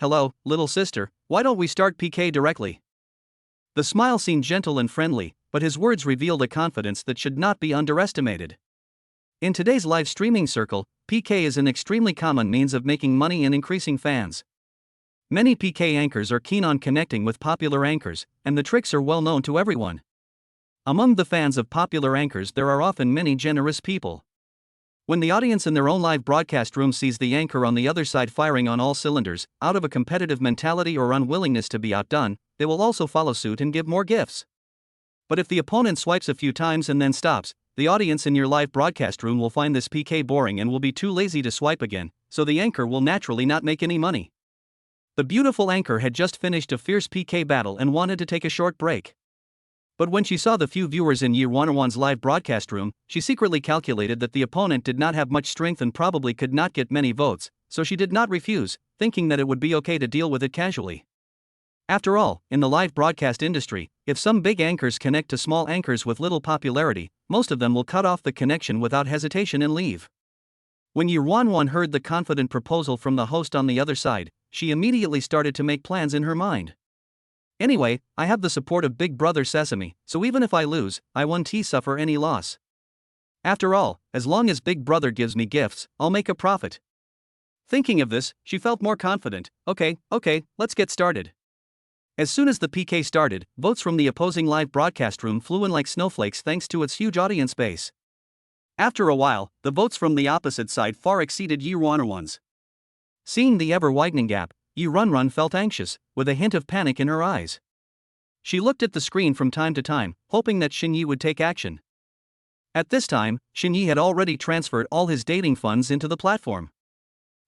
little sister, why don't we start PK directly?" The smile seemed gentle and friendly, but his words revealed a confidence that should not be underestimated. In today's live streaming circle, PK is an extremely common means of making money and increasing fans. Many PK anchors are keen on connecting with popular anchors, and the tricks are well known to everyone. Among the fans of popular anchors, there are often many generous people. When the audience in their own live broadcast room sees the anchor on the other side firing on all cylinders, out of a competitive mentality or unwillingness to be outdone, they will also follow suit and give more gifts. But if the opponent swipes a few times and then stops, the audience in your live broadcast room will find this PK boring and will be too lazy to swipe again, so the anchor will naturally not make any money. The beautiful anchor had just finished a fierce PK battle and wanted to take a short break. But when she saw the few viewers in Yi Wanwan's live broadcast room, she secretly calculated that the opponent did not have much strength and probably could not get many votes, so she did not refuse, thinking that it would be okay to deal with it casually. After all, in the live broadcast industry, if some big anchors connect to small anchors with little popularity, most of them will cut off the connection without hesitation and leave. When Yi Wanwan heard the confident proposal from the host on the other side, she immediately started to make plans in her mind. Anyway, I have the support of Big Brother Sesame, so even if I lose, I won't suffer any loss. After all, as long as Big Brother gives me gifts, I'll make a profit. Thinking of this, she felt more confident. Okay, let's get started. As soon as the PK started, votes from the opposing live broadcast room flew in like snowflakes thanks to its huge audience base. After a while, the votes from the opposite side far exceeded Yi Wanwan's. Seeing the ever-widening gap, Yi Runrun felt anxious, with a hint of panic in her eyes. She looked at the screen from time to time, hoping that Xinyi would take action. At this time, Xinyi had already transferred all his dating funds into the platform.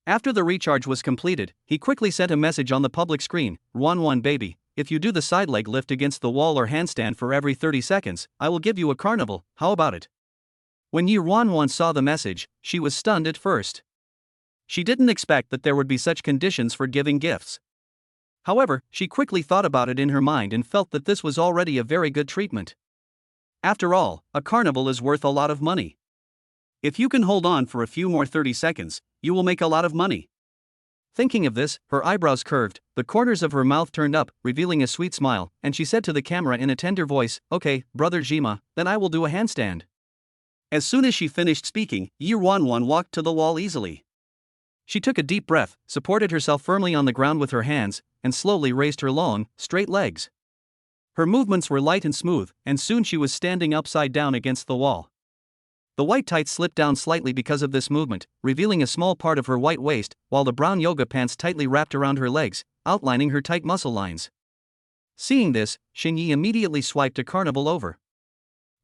After the recharge was completed, he quickly sent a message on the public screen, "Wanwan baby, if you do the side leg lift against the wall or handstand for every 30 seconds, I will give you a carnival, how about it?" When Yi Wanwan saw the message, she was stunned at first. She didn't expect that there would be such conditions for giving gifts. However, she quickly thought about it in her mind and felt that this was already a very good treatment. After all, a carnival is worth a lot of money. If you can hold on for a few more 30 seconds, you will make a lot of money. Thinking of this, her eyebrows curved, the corners of her mouth turned up, revealing a sweet smile, and she said to the camera in a tender voice, "Okay, brother Jima, then I will do a handstand." As soon as she finished speaking, Yi Wanwan walked to the wall easily. She took a deep breath, supported herself firmly on the ground with her hands, and slowly raised her long, straight legs. Her movements were light and smooth, and soon she was standing upside down against the wall. The white tights slipped down slightly because of this movement, revealing a small part of her white waist, while the brown yoga pants tightly wrapped around her legs, outlining her tight muscle lines. Seeing this, Xinyi immediately swiped a carnival over.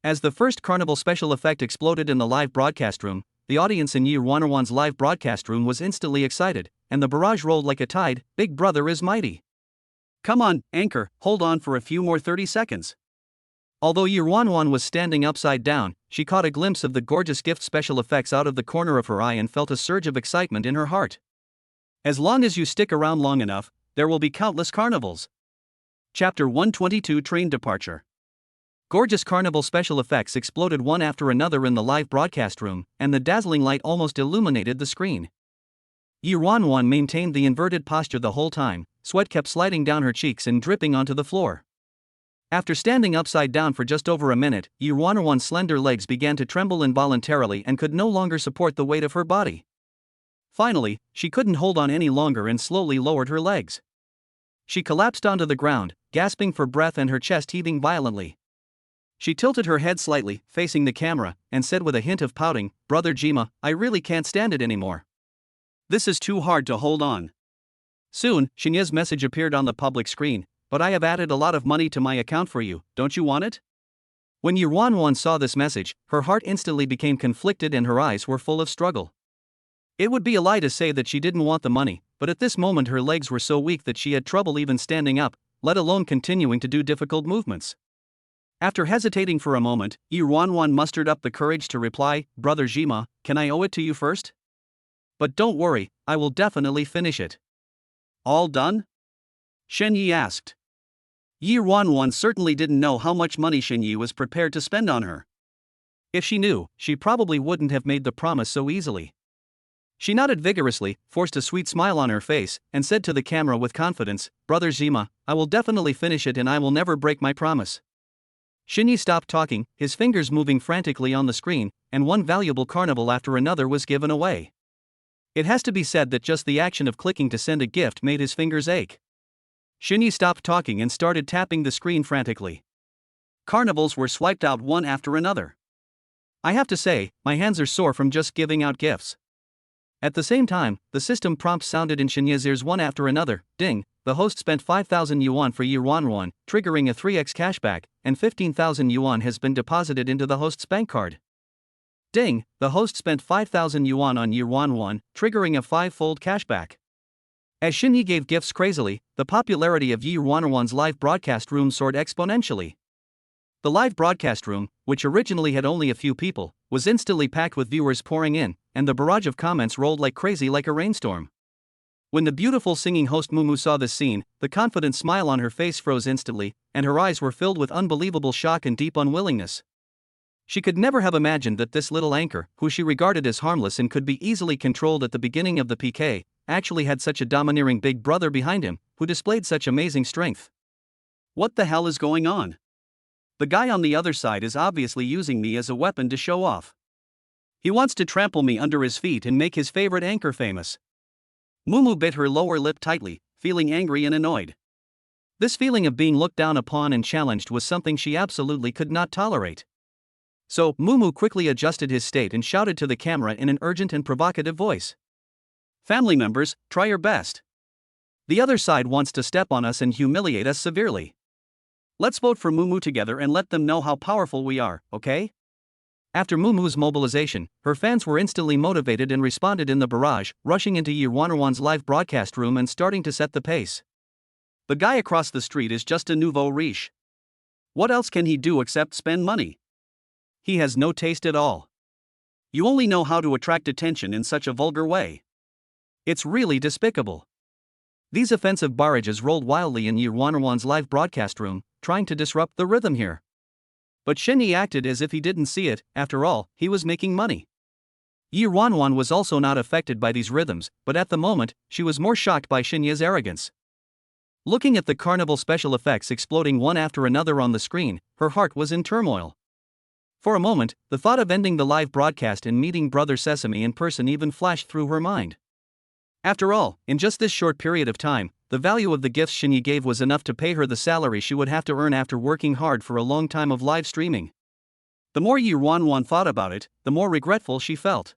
As the first carnival special effect exploded in the live broadcast room, the audience in Yi Wanwan's live broadcast room was instantly excited, and the barrage rolled like a tide. Big Brother is mighty. Come on, anchor, hold on for a few more 30 seconds. Although Yi Wanwan was standing upside down, she caught a glimpse of the gorgeous gift special effects out of the corner of her eye and felt a surge of excitement in her heart. As long as you stick around long enough, there will be countless carnivals. Chapter 122 Train Departure. Gorgeous carnival special effects exploded one after another in the live broadcast room, and the dazzling light almost illuminated the screen. Yi Wanwan maintained the inverted posture the whole time, sweat kept sliding down her cheeks and dripping onto the floor. After standing upside down for just over a minute, Yi Wanwan's slender legs began to tremble involuntarily and could no longer support the weight of her body. Finally, she couldn't hold on any longer and slowly lowered her legs. She collapsed onto the ground, gasping for breath and her chest heaving violently. She tilted her head slightly, facing the camera, and said with a hint of pouting, "Brother Jima, I really can't stand it anymore. This is too hard to hold on." Soon, Shinya's message appeared on the public screen, "But I have added a lot of money to my account for you, don't you want it?" When Yi Wanwan saw this message, her heart instantly became conflicted and her eyes were full of struggle. It would be a lie to say that she didn't want the money, but at this moment her legs were so weak that she had trouble even standing up, let alone continuing to do difficult movements. After hesitating for a moment, Yi Wanwan mustered up the courage to reply, "Brother Jima, can I owe it to you first? But don't worry, I will definitely finish it." "All done?" Shenyi asked. Yi Wanwan certainly didn't know how much money Shenyi was prepared to spend on her. If she knew, she probably wouldn't have made the promise so easily. She nodded vigorously, forced a sweet smile on her face, and said to the camera with confidence, "Brother Jima, I will definitely finish it and I will never break my promise." Shinyi stopped talking, his fingers moving frantically on the screen, and one valuable carnival after another was given away. It has to be said that just the action of clicking to send a gift made his fingers ache. Shini stopped talking and started tapping the screen frantically. Carnivals were swiped out one after another. I have to say, my hands are sore from just giving out gifts. At the same time, the system prompt sounded in Shinya's ears one after another. Ding, the host spent 5,000 yuan for Yuan, triggering a 3x cashback, and 15,000 yuan has been deposited into the host's bank card. Ding, the host spent 5,000 yuan on Yuan, triggering a 5-fold cashback. As Shiny gave gifts crazily, the popularity of Yuan's live broadcast room soared exponentially. The live broadcast room, which originally had only a few people, was instantly packed with viewers pouring in, and the barrage of comments rolled like crazy like a rainstorm. When the beautiful singing host Mumu saw this scene, the confident smile on her face froze instantly, and her eyes were filled with unbelievable shock and deep unwillingness. She could never have imagined that this little anchor, who she regarded as harmless and could be easily controlled at the beginning of the PK, actually had such a domineering big brother behind him, who displayed such amazing strength. What the hell is going on? The guy on the other side is obviously using me as a weapon to show off. He wants to trample me under his feet and make his favorite anchor famous. Mumu bit her lower lip tightly, feeling angry and annoyed. This feeling of being looked down upon and challenged was something she absolutely could not tolerate. So, Mumu quickly adjusted his state and shouted to the camera in an urgent and provocative voice. Family members, try your best. The other side wants to step on us and humiliate us severely. Let's vote for Mumu together and let them know how powerful we are, okay? After Mumu's mobilization, her fans were instantly motivated and responded in the barrage, rushing into Yuan's live broadcast room and starting to set the pace. The guy across the street is just a nouveau riche. What else can he do except spend money? He has no taste at all. You only know how to attract attention in such a vulgar way. It's really despicable. These offensive barrages rolled wildly in Yuan's live broadcast room, trying to disrupt the rhythm here. But Shiny acted as if he didn't see it. After all, he was making money. Yuan was also not affected by these rhythms, but at the moment, she was more shocked by Shinya's arrogance. Looking at the carnival special effects exploding one after another on the screen, her heart was in turmoil. For a moment, the thought of ending the live broadcast and meeting Brother Sesame in person even flashed through her mind. After all, in just this short period of time, the value of the gifts Shiny gave was enough to pay her the salary she would have to earn after working hard for a long time of live streaming. The more Yuan thought about it, the more regretful she felt.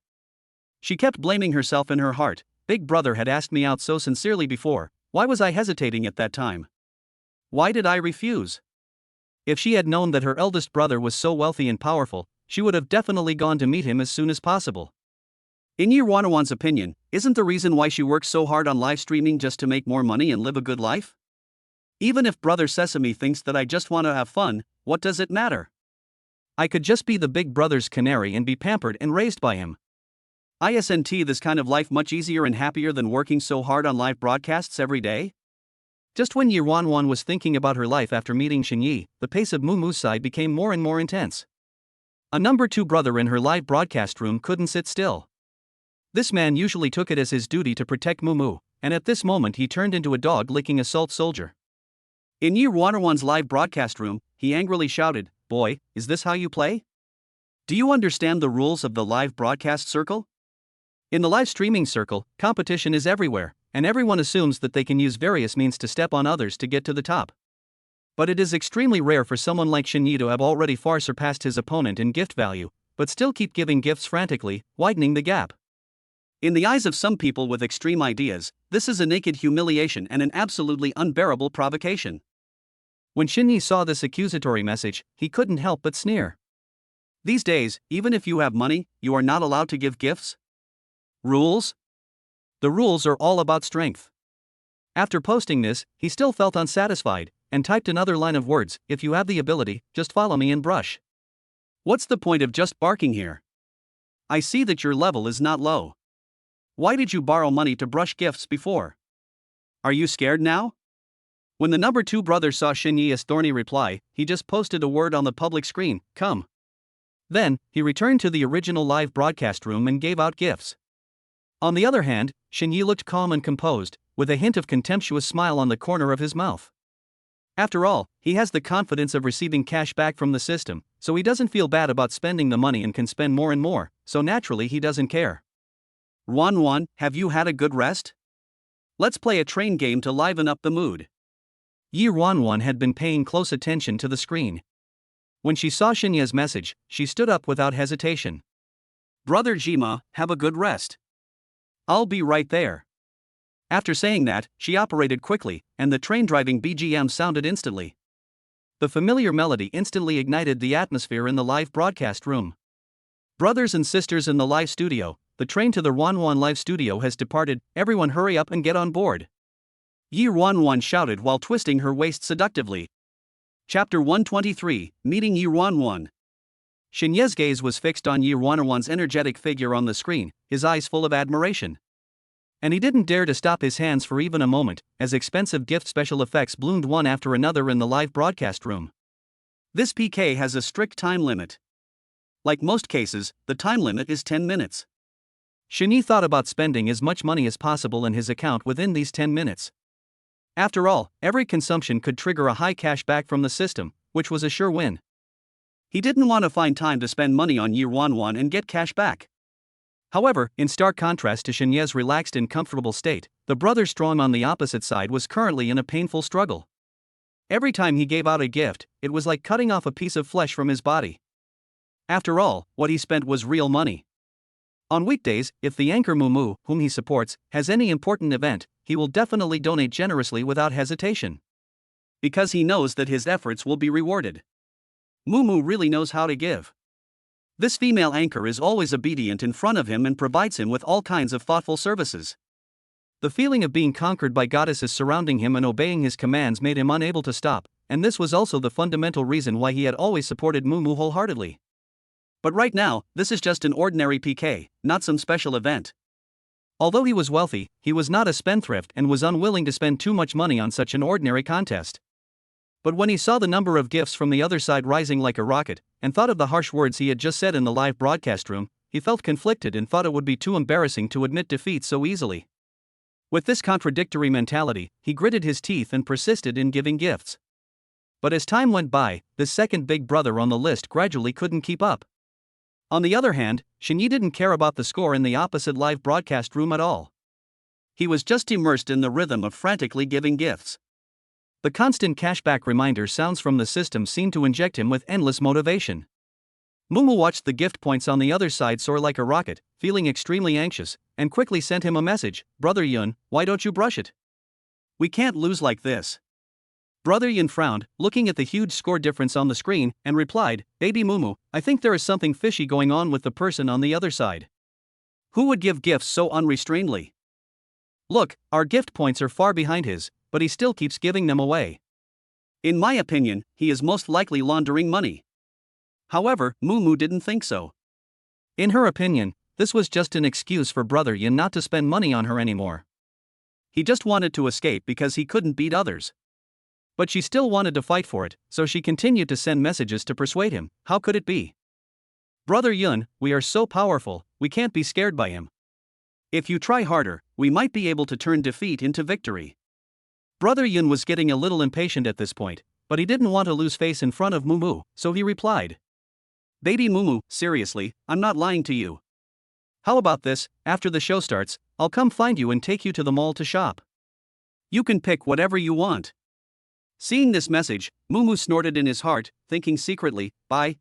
She kept blaming herself in her heart. Big brother had asked me out so sincerely before, why was I hesitating at that time? Why did I refuse? If she had known that her eldest brother was so wealthy and powerful, she would have definitely gone to meet him as soon as possible. In Yuan's opinion, isn't the reason why she works so hard on live streaming just to make more money and live a good life? Even if Brother Sesame thinks that I just want to have fun, what does it matter? I could just be the big brother's canary and be pampered and raised by him. Isn't this kind of life much easier and happier than working so hard on live broadcasts every day? Just when Yuan was thinking about her life after meeting Xinyi, the pace of Mumu's side became more and more intense. A number 2 brother in her live broadcast room couldn't sit still. This man usually took it as his duty to protect Mumu, and at this moment he turned into a dog-licking assault soldier. In Yuan's live broadcast room, he angrily shouted, "Boy, is this how you play? Do you understand the rules of the live broadcast circle? In the live streaming circle, competition is everywhere, and everyone assumes that they can use various means to step on others to get to the top. But it is extremely rare for someone like Xinyi to have already far surpassed his opponent in gift value, but still keep giving gifts frantically, widening the gap. In the eyes of some people with extreme ideas, this is a naked humiliation and an absolutely unbearable provocation." When Xinyi saw this accusatory message, he couldn't help but sneer. These days, even if you have money, you are not allowed to give gifts? Rules? The rules are all about strength. After posting this, he still felt unsatisfied, and typed another line of words, "If you have the ability, just follow me and brush." What's the point of just barking here? I see that your level is not low. Why did you borrow money to brush gifts before? Are you scared now? When the number 2 brother saw Xinyi's thorny reply, he just posted a word on the public screen, "Come." Then, he returned to the original live broadcast room and gave out gifts. On the other hand, Xinyi looked calm and composed, with a hint of contemptuous smile on the corner of his mouth. After all, he has the confidence of receiving cash back from the system, so he doesn't feel bad about spending the money and can spend more and more, so naturally he doesn't care. Wanwan, have you had a good rest? Let's play a train game to liven up the mood. Yi Wanwan had been paying close attention to the screen. When she saw Shinya's message, she stood up without hesitation. Brother Jima, have a good rest. I'll be right there. After saying that, she operated quickly, and the train driving BGM sounded instantly. The familiar melody instantly ignited the atmosphere in the live broadcast room. Brothers and sisters in the live studio, the train to the Wanwan live studio has departed, everyone hurry up and get on board. Yi Wanwan shouted while twisting her waist seductively. Chapter 123, Meeting Yi Wanwan. Shinya's gaze was fixed on Yi Wanwan's energetic figure on the screen, his eyes full of admiration. And he didn't dare to stop his hands for even a moment, as expensive gift special effects bloomed one after another in the live broadcast room. This PK has a strict time limit. Like most cases, the time limit is 10 minutes. Shini thought about spending as much money as possible in his account within these 10 minutes. After all, every consumption could trigger a high cashback from the system, which was a sure win. He didn't want to find time to spend money on Yi Wanwan and get cash back. However, in stark contrast to Shinya's relaxed and comfortable state, the brother strong on the opposite side was currently in a painful struggle. Every time he gave out a gift, it was like cutting off a piece of flesh from his body. After all, what he spent was real money. On weekdays, if the anchor Mumu, whom he supports, has any important event, he will definitely donate generously without hesitation. Because he knows that his efforts will be rewarded. Mumu really knows how to give. This female anchor is always obedient in front of him and provides him with all kinds of thoughtful services. The feeling of being conquered by goddesses surrounding him and obeying his commands made him unable to stop, and this was also the fundamental reason why he had always supported Mumu wholeheartedly. But right now, this is just an ordinary PK, not some special event. Although he was wealthy, he was not a spendthrift and was unwilling to spend too much money on such an ordinary contest. But when he saw the number of gifts from the other side rising like a rocket, and thought of the harsh words he had just said in the live broadcast room, he felt conflicted and thought it would be too embarrassing to admit defeat so easily. With this contradictory mentality, he gritted his teeth and persisted in giving gifts. But as time went by, this second big brother on the list gradually couldn't keep up. On the other hand, Shinyi didn't care about the score in the opposite live broadcast room at all. He was just immersed in the rhythm of frantically giving gifts. The constant cashback reminder sounds from the system seemed to inject him with endless motivation. Mumu watched the gift points on the other side soar like a rocket, feeling extremely anxious, and quickly sent him a message, "Brother Yun, why don't you brush it? We can't lose like this." Brother Yun frowned, looking at the huge score difference on the screen, and replied, "Baby Mumu, I think there is something fishy going on with the person on the other side. Who would give gifts so unrestrainedly? Look, our gift points are far behind his, but he still keeps giving them away. In my opinion, he is most likely laundering money." However, Mumu didn't think so. In her opinion, this was just an excuse for Brother Yin not to spend money on her anymore. He just wanted to escape because he couldn't beat others. But she still wanted to fight for it, so she continued to send messages to persuade him. How could it be? "Brother Yun, we are so powerful, we can't be scared by him. If you try harder, we might be able to turn defeat into victory." Brother Yun was getting a little impatient at this point, but he didn't want to lose face in front of Mumu, so he replied, "Baby Mumu, seriously, I'm not lying to you. How about this, after the show starts, I'll come find you and take you to the mall to shop. You can pick whatever you want." Seeing this message, Mumu snorted in his heart, thinking secretly, Bye.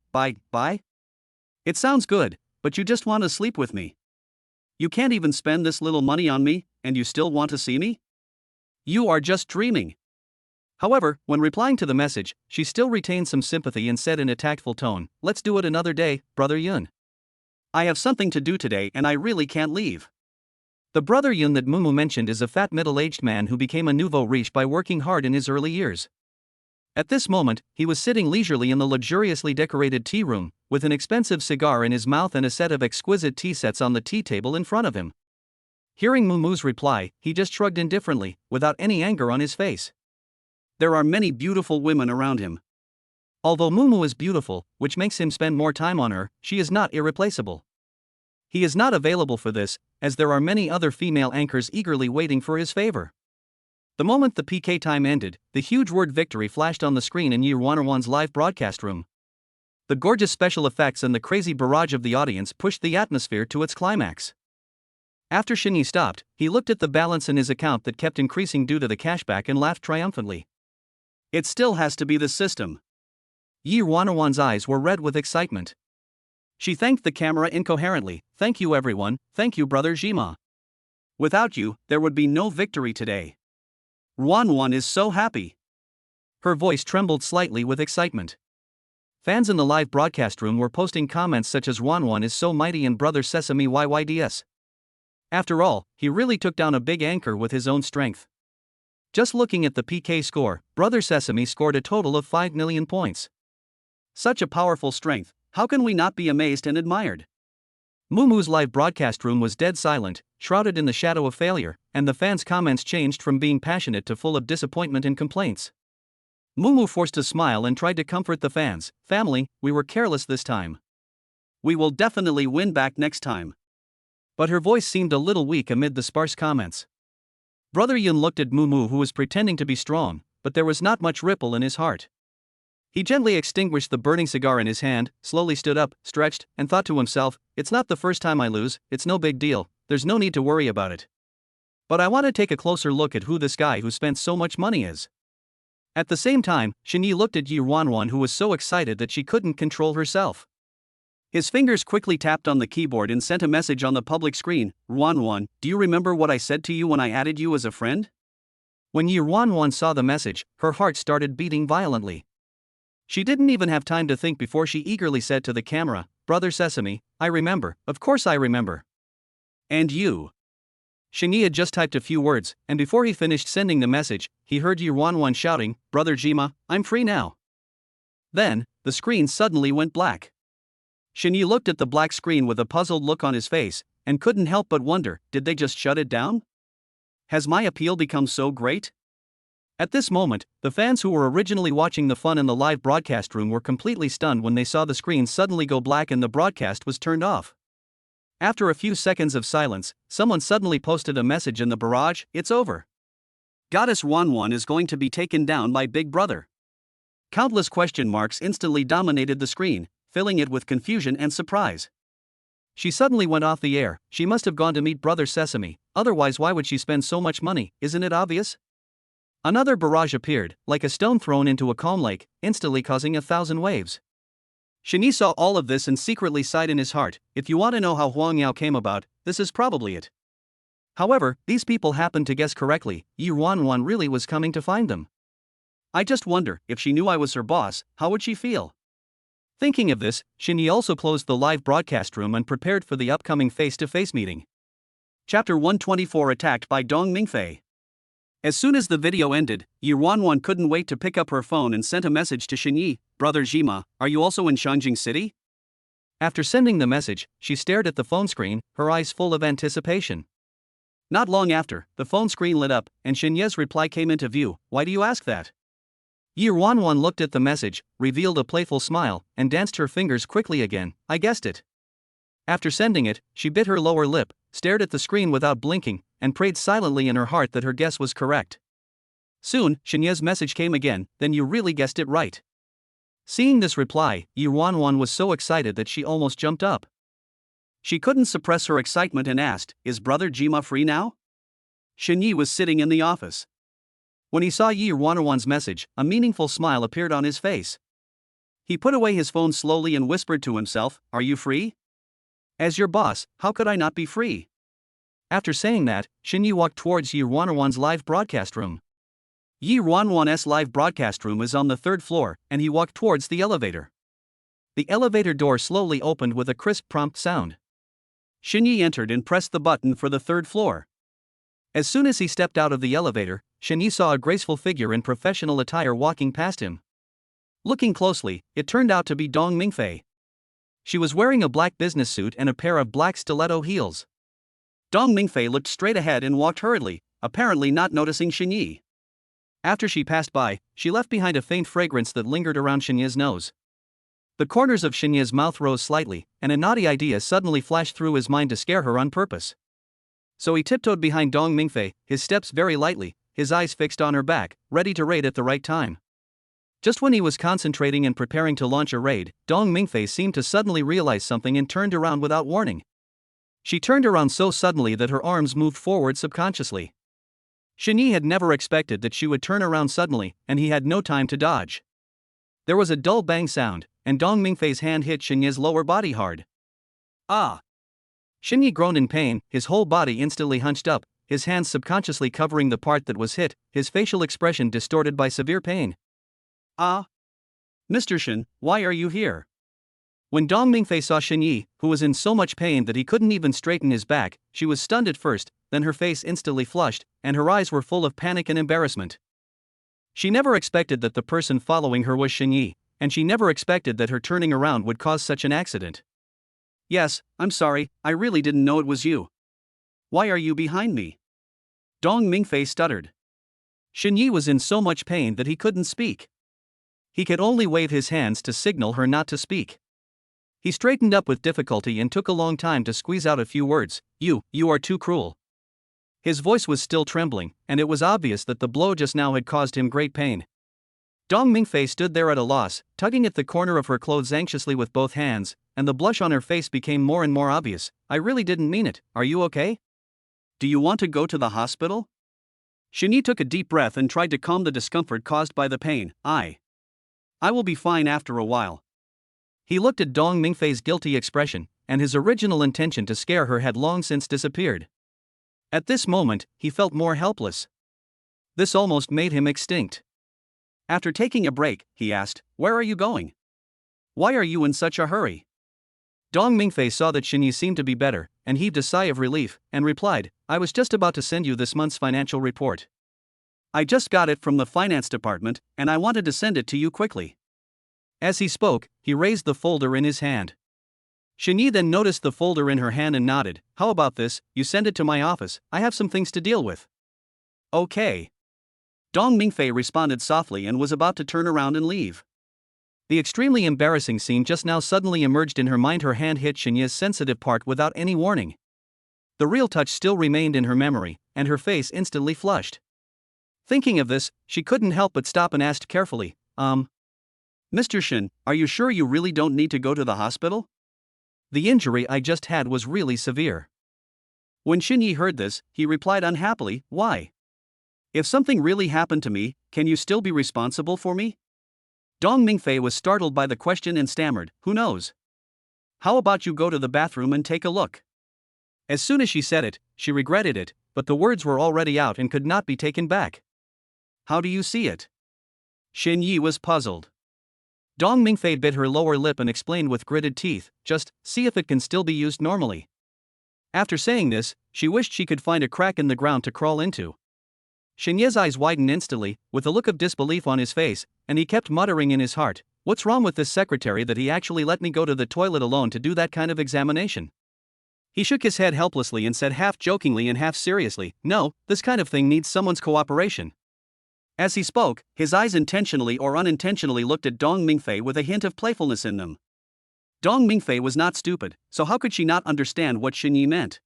It sounds good, but you just want to sleep with me. You can't even spend this little money on me, and you still want to see me? You are just dreaming." However, when replying to the message, she still retained some sympathy and said in a tactful tone, "Let's do it another day, Brother Yun. I have something to do today and I really can't leave." The Brother Yun that Mumu mentioned is a fat middle-aged man who became a nouveau riche by working hard in his early years. At this moment, he was sitting leisurely in the luxuriously decorated tea room, with an expensive cigar in his mouth and a set of exquisite tea sets on the tea table in front of him. Hearing Mumu's reply, he just shrugged indifferently, without any anger on his face. There are many beautiful women around him. Although Mumu is beautiful, which makes him spend more time on her, she is not irreplaceable. He is not available for this, as there are many other female anchors eagerly waiting for his favor. The moment the PK time ended, the huge word victory flashed on the screen in Yi Wanwan's live broadcast room. The gorgeous special effects and the crazy barrage of the audience pushed the atmosphere to its climax. After Shini stopped, he looked at the balance in his account that kept increasing due to the cashback and laughed triumphantly. It still has to be the system. Yi Wanwan's eyes were red with excitement. She thanked the camera incoherently. Thank you everyone, thank you brother Jima. Without you, there would be no victory today. Wanwan is so happy. Her voice trembled slightly with excitement. Fans in the live broadcast room were posting comments such as Wanwan is so mighty and Brother Sesame YYDS. After all, he really took down a big anchor with his own strength. Just looking at the PK score, Brother Sesame scored a total of 5 million points. Such a powerful strength, how can we not be amazed and admired? Moomoo's live broadcast room was dead silent, shrouded in the shadow of failure, and the fans' comments changed from being passionate to full of disappointment and complaints. Moomoo forced a smile and tried to comfort the fans. Family, we were careless this time. We will definitely win back next time. But her voice seemed a little weak amid the sparse comments. Brother Yun looked at Moomoo, who was pretending to be strong, but there was not much ripple in his heart. He gently extinguished the burning cigar in his hand, slowly stood up, stretched, and thought to himself, it's not the first time I lose, it's no big deal, there's no need to worry about it. But I want to take a closer look at who this guy who spent so much money is. At the same time, Shini looked at Yi Wanwan, who was so excited that she couldn't control herself. His fingers quickly tapped on the keyboard and sent a message on the public screen. Wanwan, do you remember what I said to you when I added you as a friend? When Yi Wanwan saw the message, her heart started beating violently. She didn't even have time to think before she eagerly said to the camera, Brother Sesame, I remember, of course I remember. And you? Shini had just typed a few words, and before he finished sending the message, he heard Yi Wanwan shouting, Brother Jima, I'm free now. Then, the screen suddenly went black. Shini looked at the black screen with a puzzled look on his face, and couldn't help but wonder, did they just shut it down? Has my appeal become so great? At this moment, the fans who were originally watching the fun in the live broadcast room were completely stunned when they saw the screen suddenly go black and the broadcast was turned off. After a few seconds of silence, someone suddenly posted a message in the barrage, it's over. Goddess Wanwan is going to be taken down by Big Brother. Countless question marks instantly dominated the screen, filling it with confusion and surprise. She suddenly went off the air. She must have gone to meet Brother Sesame, otherwise why would she spend so much money, isn't it obvious? Another barrage appeared, like a stone thrown into a calm lake, instantly causing 1,000 waves. Shini saw all of this and secretly sighed in his heart. If you want to know how Huang Yao came about, this is probably it. However, these people happened to guess correctly. Yi Wanwan really was coming to find them. I just wonder, if she knew I was her boss, how would she feel? Thinking of this, Shini also closed the live broadcast room and prepared for the upcoming face-to-face meeting. Chapter 124 Attacked by Dong Mingfei. As soon as the video ended, Yi Wanwan couldn't wait to pick up her phone and sent a message to Shini, Brother Jima, are you also in Shangjing City? After sending the message, she stared at the phone screen, her eyes full of anticipation. Not long after, the phone screen lit up, and Shinye's reply came into view. Why do you ask that? Yi Wanwan looked at the message, revealed a playful smile, and danced her fingers quickly again. I guessed it. After sending it, she bit her lower lip, stared at the screen without blinking, and prayed silently in her heart that her guess was correct. Soon, Shinye's message came again, then you really guessed it right. Seeing this reply, Yi Wanwan was so excited that she almost jumped up. She couldn't suppress her excitement and asked, is Brother Jima free now? Shinyi was sitting in the office. When he saw Yi Wanwan's message, a meaningful smile appeared on his face. He put away his phone slowly and whispered to himself, are you free? As your boss, how could I not be free? After saying that, Shinyi walked towards Yi Wanwan's live broadcast room. Yi Wanwan's live broadcast room is on the 3rd floor, and he walked towards the elevator. The elevator door slowly opened with a crisp prompt sound. Shinyi entered and pressed the button for the 3rd floor. As soon as he stepped out of the elevator, Shinyi saw a graceful figure in professional attire walking past him. Looking closely, it turned out to be Dong Mingfei. She was wearing a black business suit and a pair of black stiletto heels. Dong Mingfei looked straight ahead and walked hurriedly, apparently not noticing Shinyi. After she passed by, she left behind a faint fragrance that lingered around Shinyi's nose. The corners of Shinyi's mouth rose slightly, and a naughty idea suddenly flashed through his mind to scare her on purpose. So he tiptoed behind Dong Mingfei, his steps very lightly, his eyes fixed on her back, ready to raid at the right time. Just when he was concentrating and preparing to launch a raid, Dong Mingfei seemed to suddenly realize something and turned around without warning. She turned around so suddenly that her arms moved forward subconsciously. Shini had never expected that she would turn around suddenly, and he had no time to dodge. There was a dull bang sound, and Dong Mingfei's hand hit Shinye's lower body hard. Ah! Shinye groaned in pain, his whole body instantly hunched up, his hands subconsciously covering the part that was hit, his facial expression distorted by severe pain. Ah! Mr. Shin, why are you here? When Dong Mingfei saw Shinyi, who was in so much pain that he couldn't even straighten his back, she was stunned at first, then her face instantly flushed, and her eyes were full of panic and embarrassment. She never expected that the person following her was Shinyi, and she never expected that her turning around would cause such an accident. Yes, I'm sorry, I really didn't know it was you. Why are you behind me? Dong Mingfei stuttered. Shinyi was in so much pain that he couldn't speak. He could only wave his hands to signal her not to speak. He straightened up with difficulty and took a long time to squeeze out a few words. You are too cruel. His voice was still trembling, and it was obvious that the blow just now had caused him great pain. Dong Mingfei stood there at a loss, tugging at the corner of her clothes anxiously with both hands, and the blush on her face became more and more obvious. I really didn't mean it, are you okay? Do you want to go to the hospital? Shinyi took a deep breath and tried to calm the discomfort caused by the pain. I will be fine after a while. He looked at Dong Mingfei's guilty expression, and his original intention to scare her had long since disappeared. At this moment, he felt more helpless. This almost made him extinct. After taking a break, he asked, Where are you going? Why are you in such a hurry? Dong Mingfei saw that Shinyi seemed to be better, and heaved a sigh of relief, and replied, I was just about to send you this month's financial report. I just got it from the finance department, and I wanted to send it to you quickly. As he spoke, he raised the folder in his hand. Shinyi then noticed the folder in her hand and nodded. How about this, you send it to my office, I have some things to deal with. Okay. Dong Mingfei responded softly and was about to turn around and leave. The extremely embarrassing scene just now suddenly emerged in her mind. Her hand hit Shinye's sensitive part without any warning. The real touch still remained in her memory, and her face instantly flushed. Thinking of this, she couldn't help but stop and asked carefully, Mr. Shin, are you sure you really don't need to go to the hospital? The injury I just had was really severe. When Shinyi heard this, he replied unhappily, Why? If something really happened to me, can you still be responsible for me? Dong Mingfei was startled by the question and stammered, Who knows? How about you go to the bathroom and take a look? As soon as she said it, she regretted it, but the words were already out and could not be taken back. How do you see it? Shinyi was puzzled. Dong Mingfei bit her lower lip and explained with gritted teeth, Just see if it can still be used normally. After saying this, she wished she could find a crack in the ground to crawl into. Shinye's eyes widened instantly, with a look of disbelief on his face, and he kept muttering in his heart, What's wrong with this secretary that he actually let me go to the toilet alone to do that kind of examination? He shook his head helplessly and said half jokingly and half seriously, No, this kind of thing needs someone's cooperation. As he spoke, his eyes intentionally or unintentionally looked at Dong Mingfei with a hint of playfulness in them. Dong Mingfei was not stupid, so how could she not understand what Shinyi meant?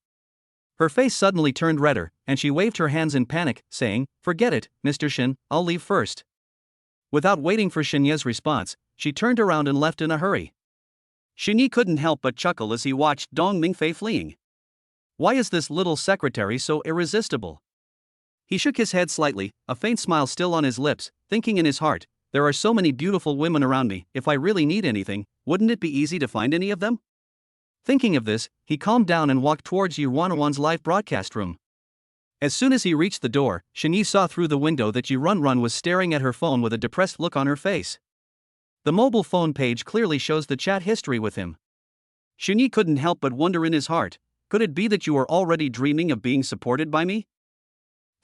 Her face suddenly turned redder, and she waved her hands in panic, saying, Forget it, Mr. Shin, I'll leave first. Without waiting for Shinye's response, she turned around and left in a hurry. Shinyi couldn't help but chuckle as he watched Dong Mingfei fleeing. Why is this little secretary so irresistible? He shook his head slightly, a faint smile still on his lips, thinking in his heart, There are so many beautiful women around me, if I really need anything, wouldn't it be easy to find any of them? Thinking of this, he calmed down and walked towards Yu Wanwan's live broadcast room. As soon as he reached the door, Shinyi saw through the window that Yu Runrun was staring at her phone with a depressed look on her face. The mobile phone page clearly shows the chat history with him. Shinyi couldn't help but wonder in his heart, Could it be that you are already dreaming of being supported by me?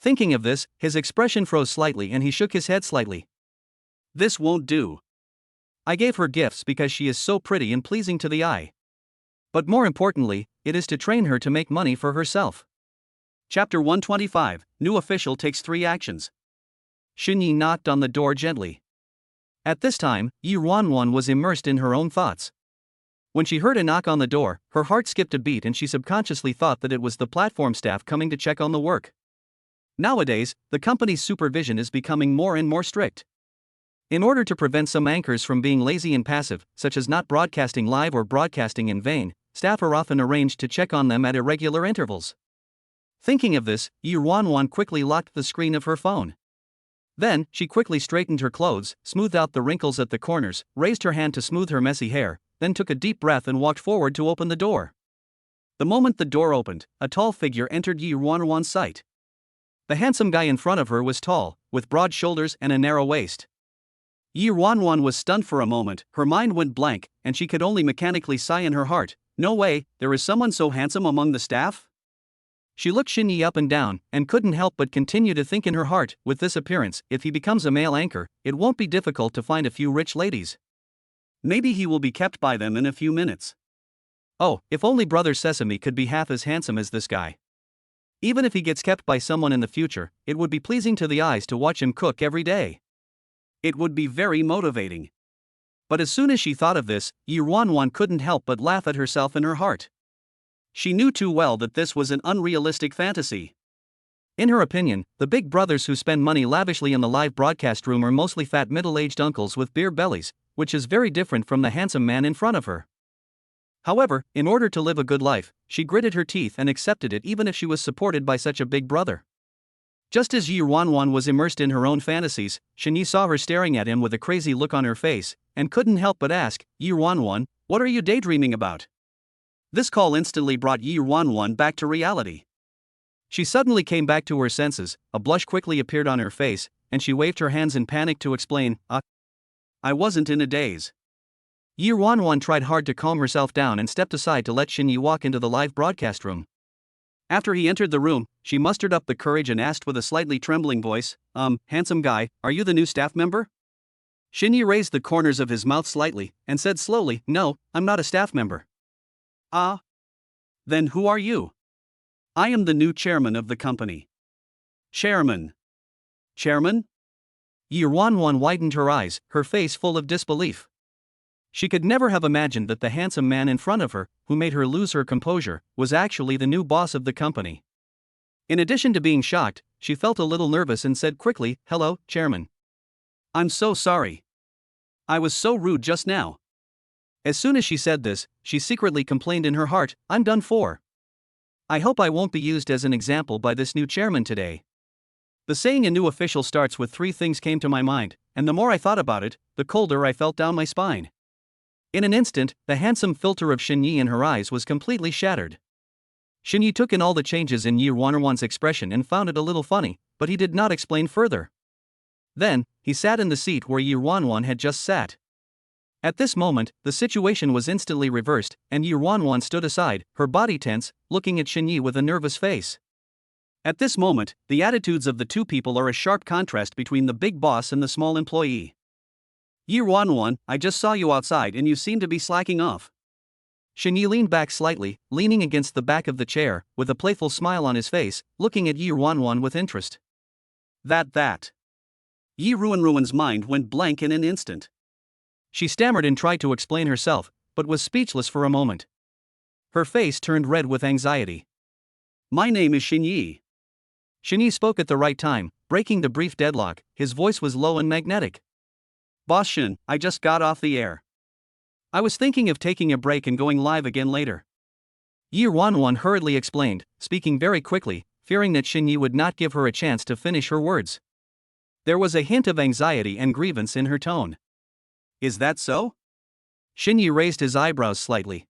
Thinking of this, his expression froze slightly and he shook his head slightly. This won't do. I gave her gifts because she is so pretty and pleasing to the eye. But more importantly, it is to train her to make money for herself. Chapter 125, New Official Takes 3 Actions. Shinyi knocked on the door gently. At this time, Yi Ruanwan was immersed in her own thoughts. When she heard a knock on the door, her heart skipped a beat and she subconsciously thought that it was the platform staff coming to check on the work. Nowadays, the company's supervision is becoming more and more strict. In order to prevent some anchors from being lazy and passive, such as not broadcasting live or broadcasting in vain, staff are often arranged to check on them at irregular intervals. Thinking of this, Yi Ruanwan quickly locked the screen of her phone. Then, she quickly straightened her clothes, smoothed out the wrinkles at the corners, raised her hand to smooth her messy hair, then took a deep breath and walked forward to open the door. The moment the door opened, a tall figure entered Yi Ruanwan's sight. The handsome guy in front of her was tall, with broad shoulders and a narrow waist. Yi Ruanwan was stunned for a moment, her mind went blank, and she could only mechanically sigh in her heart. No way, there is someone so handsome among the staff? She looked Shini up and down, and couldn't help but continue to think in her heart, with this appearance, if he becomes a male anchor, it won't be difficult to find a few rich ladies. Maybe he will be kept by them in a few minutes. Oh, if only Brother Sesame could be half as handsome as this guy. Even if he gets kept by someone in the future, it would be pleasing to the eyes to watch him cook every day. It would be very motivating. But as soon as she thought of this, Yi Ruanwan couldn't help but laugh at herself in her heart. She knew too well that this was an unrealistic fantasy. In her opinion, the big brothers who spend money lavishly in the live broadcast room are mostly fat middle-aged uncles with beer bellies, which is very different from the handsome man in front of her. However, in order to live a good life, she gritted her teeth and accepted it even if she was supported by such a big brother. Just as Yi Ruanwan was immersed in her own fantasies, Shini saw her staring at him with a crazy look on her face, and couldn't help but ask, Yi Ruanwan, what are you daydreaming about? This call instantly brought Yi Ruanwan back to reality. She suddenly came back to her senses, a blush quickly appeared on her face, and she waved her hands in panic to explain, I wasn't in a daze. Yi Ruanwan tried hard to calm herself down and stepped aside to let Shini walk into the live broadcast room. After he entered the room, she mustered up the courage and asked with a slightly trembling voice, handsome guy, are you the new staff member? Shini raised the corners of his mouth slightly, and said slowly, no, I'm not a staff member. Ah? Then who are you? I am the new chairman of the company. Chairman? Chairman? Yi Ruanwan widened her eyes, her face full of disbelief. She could never have imagined that the handsome man in front of her, who made her lose her composure, was actually the new boss of the company. In addition to being shocked, she felt a little nervous and said quickly, hello, Chairman. I'm so sorry. I was so rude just now. As soon as she said this, she secretly complained in her heart, I'm done for. I hope I won't be used as an example by this new chairman today. The saying a new official starts with 3 things came to my mind, and the more I thought about it, the colder I felt down my spine. In an instant, the handsome filter of Xinyi in her eyes was completely shattered. Xinyi took in all the changes in Yi Ruanwan's expression and found it a little funny, but he did not explain further. Then, he sat in the seat where Yi Ruanwan had just sat. At this moment, the situation was instantly reversed, and Yi Ruanwan stood aside, her body tense, looking at Xinyi with a nervous face. At this moment, the attitudes of the two people are a sharp contrast between the big boss and the small employee. Yi Ruanwan, I just saw you outside and you seem to be slacking off. Xinyi leaned back slightly, leaning against the back of the chair, with a playful smile on his face, looking at Yi Ruanwan with interest. That. Yi Ruanwan's mind went blank in an instant. She stammered and tried to explain herself, but was speechless for a moment. Her face turned red with anxiety. My name is Xinyi. Xinyi spoke at the right time, breaking the brief deadlock. His voice was low and magnetic. Boss Shin, I just got off the air. I was thinking of taking a break and going live again later. Yi Ruanwan hurriedly explained, speaking very quickly, fearing that Xinyi would not give her a chance to finish her words. There was a hint of anxiety and grievance in her tone. Is that so? Xinyi raised his eyebrows slightly.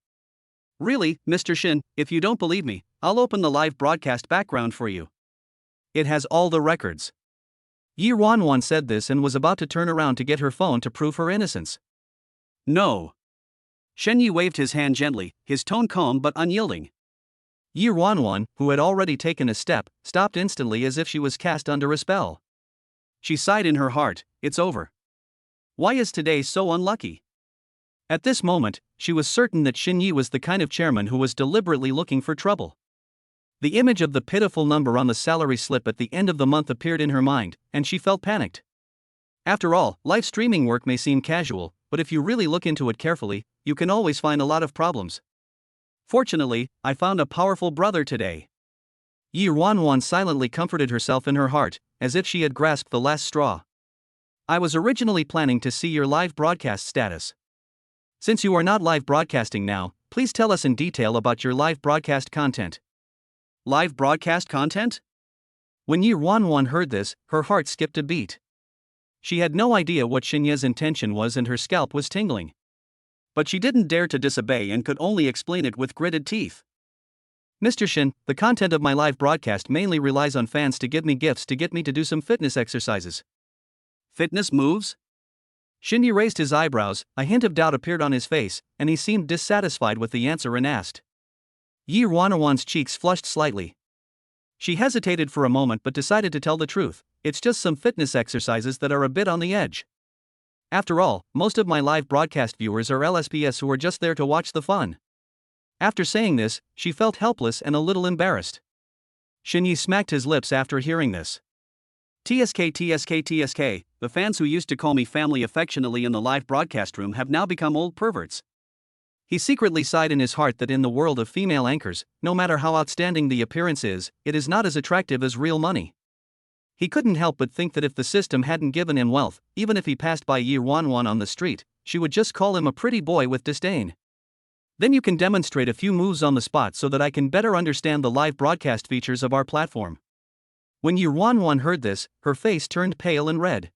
Really, Mr. Shin, if you don't believe me, I'll open the live broadcast background for you. It has all the records. Yi Ruanwan said this and was about to turn around to get her phone to prove her innocence. No. Xinyi waved his hand gently, his tone calm but unyielding. Yi Ruanwan, who had already taken a step, stopped instantly as if she was cast under a spell. She sighed in her heart, it's over. Why is today so unlucky? At this moment, she was certain that Xinyi was the kind of chairman who was deliberately looking for trouble. The image of the pitiful number on the salary slip at the end of the month appeared in her mind, and she felt panicked. After all, live streaming work may seem casual, but if you really look into it carefully, you can always find a lot of problems. Fortunately, I found a powerful brother today. Yi Ruanwan silently comforted herself in her heart, as if she had grasped the last straw. I was originally planning to see your live broadcast status. Since you are not live broadcasting now, Please tell us in detail about your live broadcast content. Live broadcast content? When Yi Wanwan heard this, her heart skipped a beat. She had no idea what Xinye's intention was and her scalp was tingling. But she didn't dare to disobey and could only explain it with gritted teeth. Mr. Shin, the content of my live broadcast mainly relies on fans to give me gifts to get me to do some fitness exercises. Fitness moves? Xinye raised his eyebrows, a hint of doubt appeared on his face, and he seemed dissatisfied with the answer and asked. Yi Wanwan's cheeks flushed slightly. She hesitated for a moment but decided to tell the truth. It's just some fitness exercises that are a bit on the edge. After all, most of my live broadcast viewers are LSPS who are just there to watch the fun. After saying this, she felt helpless and a little embarrassed. Xinye smacked his lips after hearing this. TSK, the fans who used to call me family affectionately in the live broadcast room have now become old perverts. He secretly sighed in his heart that in the world of female anchors, no matter how outstanding the appearance is, it is not as attractive as real money. He couldn't help but think that if the system hadn't given him wealth, even if he passed by Yi Wanwan on the street, she would just call him a pretty boy with disdain. Then you can demonstrate a few moves on the spot so that I can better understand the live broadcast features of our platform. When Yi Wanwan heard this, her face turned pale and red.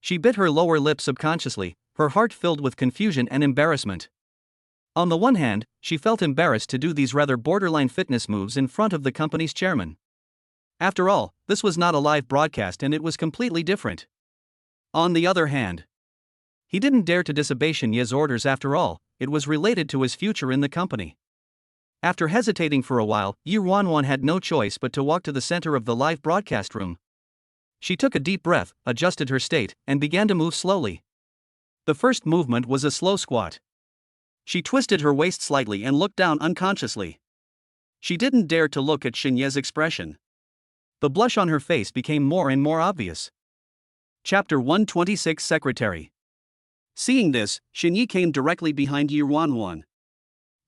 She bit her lower lip subconsciously, her heart filled with confusion and embarrassment. On the one hand, she felt embarrassed to do these rather borderline fitness moves in front of the company's chairman. After all, this was not a live broadcast and it was completely different. On the other hand, he didn't dare to disobey Xinye's orders after all, it was related to his future in the company. After hesitating for a while, Yi Wanwan had no choice but to walk to the center of the live broadcast room. She took a deep breath, adjusted her state, and began to move slowly. The first movement was a slow squat. She twisted her waist slightly and looked down unconsciously. She didn't dare to look at Xinye's expression. The blush on her face became more and more obvious. Chapter 126 Secretary. Seeing this, Xinye came directly behind Yi Wanwan.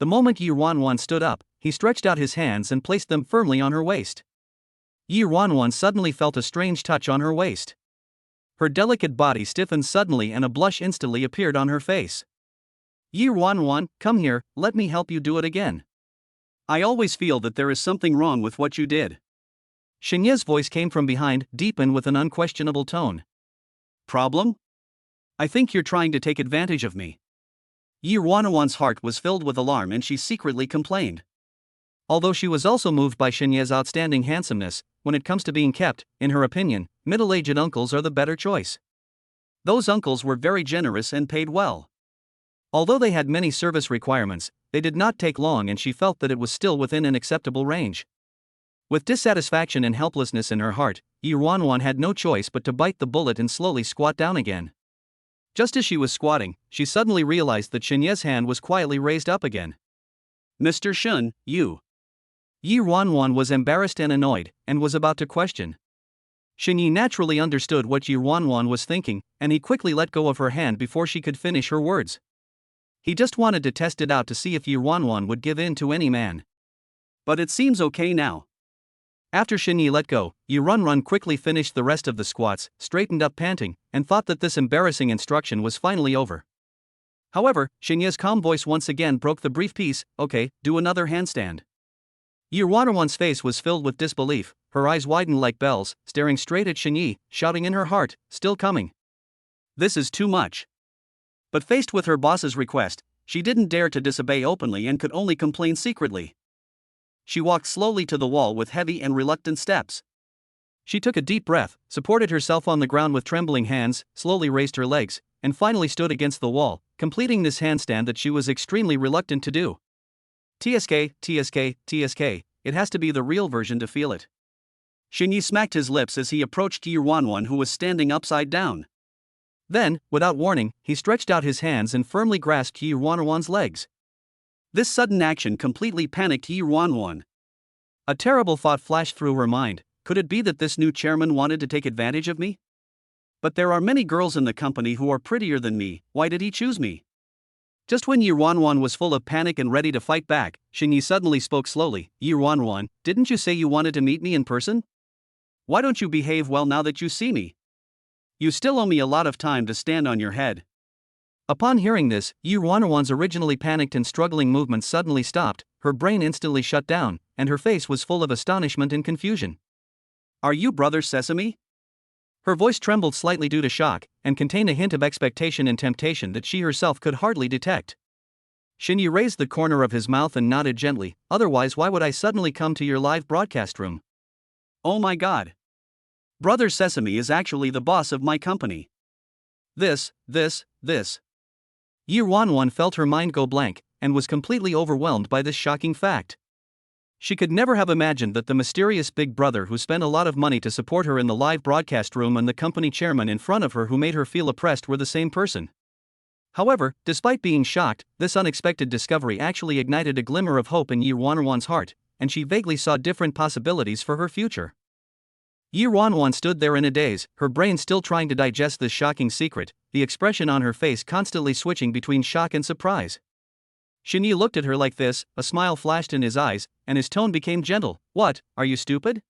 The moment Yi Wanwan stood up, he stretched out his hands and placed them firmly on her waist. Yi Wanwan suddenly felt a strange touch on her waist. Her delicate body stiffened suddenly and a blush instantly appeared on her face. Yi Wanwan, come here, let me help you do it again. I always feel that there is something wrong with what you did. Xinye's voice came from behind, deep and with an unquestionable tone. Problem? I think you're trying to take advantage of me. Yi Wanwan's heart was filled with alarm and she secretly complained. Although she was also moved by Xinye's outstanding handsomeness, when it comes to being kept, in her opinion, middle-aged uncles are the better choice. Those uncles were very generous and paid well. Although they had many service requirements, they did not take long and she felt that it was still within an acceptable range. With dissatisfaction and helplessness in her heart, Yi Wanwan had no choice but to bite the bullet and slowly squat down again. Just as she was squatting, she suddenly realized that Xinye's hand was quietly raised up again. Mr. Shun, you. Yi Wanwan was embarrassed and annoyed, and was about to question. Xinye naturally understood what Yi Wanwan was thinking, and he quickly let go of her hand before she could finish her words. He just wanted to test it out to see if Yi Wanwan would give in to any man. But it seems okay now. After Xinye let go, Yi Runrun quickly finished the rest of the squats, straightened up panting, and thought that this embarrassing instruction was finally over. However, Xinye's calm voice once again broke the brief peace. Okay, do another handstand. Yi Runrun's face was filled with disbelief, her eyes widened like bells, staring straight at Xinye, shouting in her heart, still coming. This is too much. But faced with her boss's request, she didn't dare to disobey openly and could only complain secretly. She walked slowly to the wall with heavy and reluctant steps. She took a deep breath, supported herself on the ground with trembling hands, slowly raised her legs, and finally stood against the wall, completing this handstand that she was extremely reluctant to do. TSK, it has to be the real version to feel it. Xinye smacked his lips as he approached Yi Wanwan who was standing upside down. Then, without warning, he stretched out his hands and firmly grasped Yi Wanwan's legs. This sudden action completely panicked Yi Wanwan. A terrible thought flashed through her mind. Could it be that this new chairman wanted to take advantage of me? But there are many girls in the company who are prettier than me, why did he choose me? Just when Yi Wanwan was full of panic and ready to fight back, Xinye suddenly spoke slowly. Yi Wanwan, didn't you say you wanted to meet me in person? Why don't you behave well now that you see me? You still owe me a lot of time to stand on your head. Upon hearing this, Yi Ruanwan's originally panicked and struggling movements suddenly stopped, her brain instantly shut down, and her face was full of astonishment and confusion. Are you Brother Sesame? Her voice trembled slightly due to shock, and contained a hint of expectation and temptation that she herself could hardly detect. Shini raised the corner of his mouth and nodded gently, otherwise why would I suddenly come to your live broadcast room? Oh my god. Brother Sesame is actually the boss of my company. This. Yi Ruanwan felt her mind go blank, and was completely overwhelmed by this shocking fact. She could never have imagined that the mysterious big brother who spent a lot of money to support her in the live broadcast room and the company chairman in front of her who made her feel oppressed were the same person. However, despite being shocked, this unexpected discovery actually ignited a glimmer of hope in Yi Ruanwan's heart, and she vaguely saw different possibilities for her future. Yi Ruanwan stood there in a daze, her brain still trying to digest this shocking secret, the expression on her face constantly switching between shock and surprise. Shini looked at her like this, a smile flashed in his eyes, and his tone became gentle. What, are you stupid?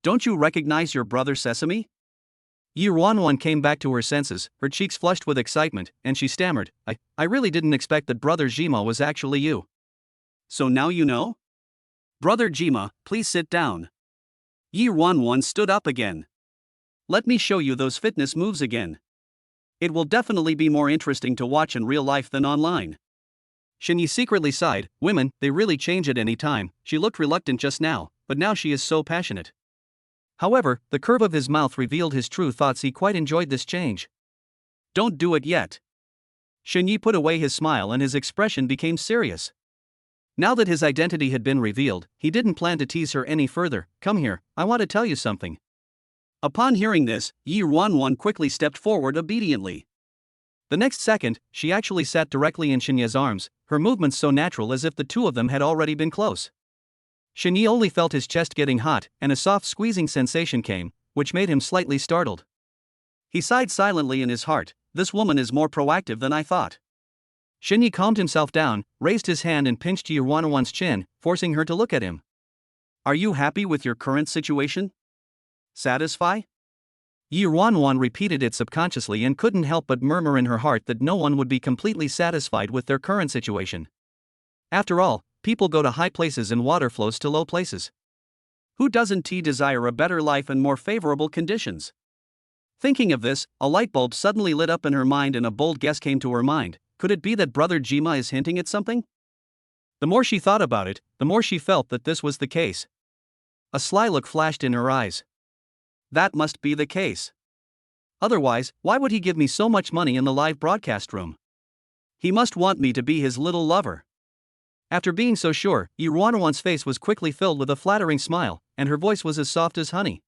Don't you recognize your brother Sesame? Yi Ruanwan came back to her senses, her cheeks flushed with excitement, and she stammered, I really didn't expect that Brother Jima was actually you. So now you know? Brother Jima, please sit down. Yi Ruanwan stood up again. Let me show you those fitness moves again. It will definitely be more interesting to watch in real life than online. Shini secretly sighed, women, they really change at any time. She looked reluctant just now, but now she is so passionate. However, the curve of his mouth revealed his true thoughts. He quite enjoyed this change. Don't do it yet. Shini put away his smile and his expression became serious. Now that his identity had been revealed, he didn't plan to tease her any further. Come here, I want to tell you something. Upon hearing this, Yi Ruanwan quickly stepped forward obediently. The next second, she actually sat directly in Shinya's arms, her movements so natural as if the two of them had already been close. Shinya only felt his chest getting hot, and a soft squeezing sensation came, which made him slightly startled. He sighed silently in his heart, this woman is more proactive than I thought. Shinya calmed himself down, raised his hand and pinched Yi Ruanwan's chin, forcing her to look at him. Are you happy with your current situation? Satisfy? Yi Ruanwan repeated it subconsciously and couldn't help but murmur in her heart that no one would be completely satisfied with their current situation. After all, people go to high places and water flows to low places. Who doesn't desire a better life and more favorable conditions? Thinking of this, a light bulb suddenly lit up in her mind and a bold guess came to her mind. Could it be that Brother Jima is hinting at something? The more she thought about it, the more she felt that this was the case. A sly look flashed in her eyes. That must be the case. Otherwise, why would he give me so much money in the live broadcast room? He must want me to be his little lover. After being so sure, Yi Ruanwan's face was quickly filled with a flattering smile, and her voice was as soft as honey.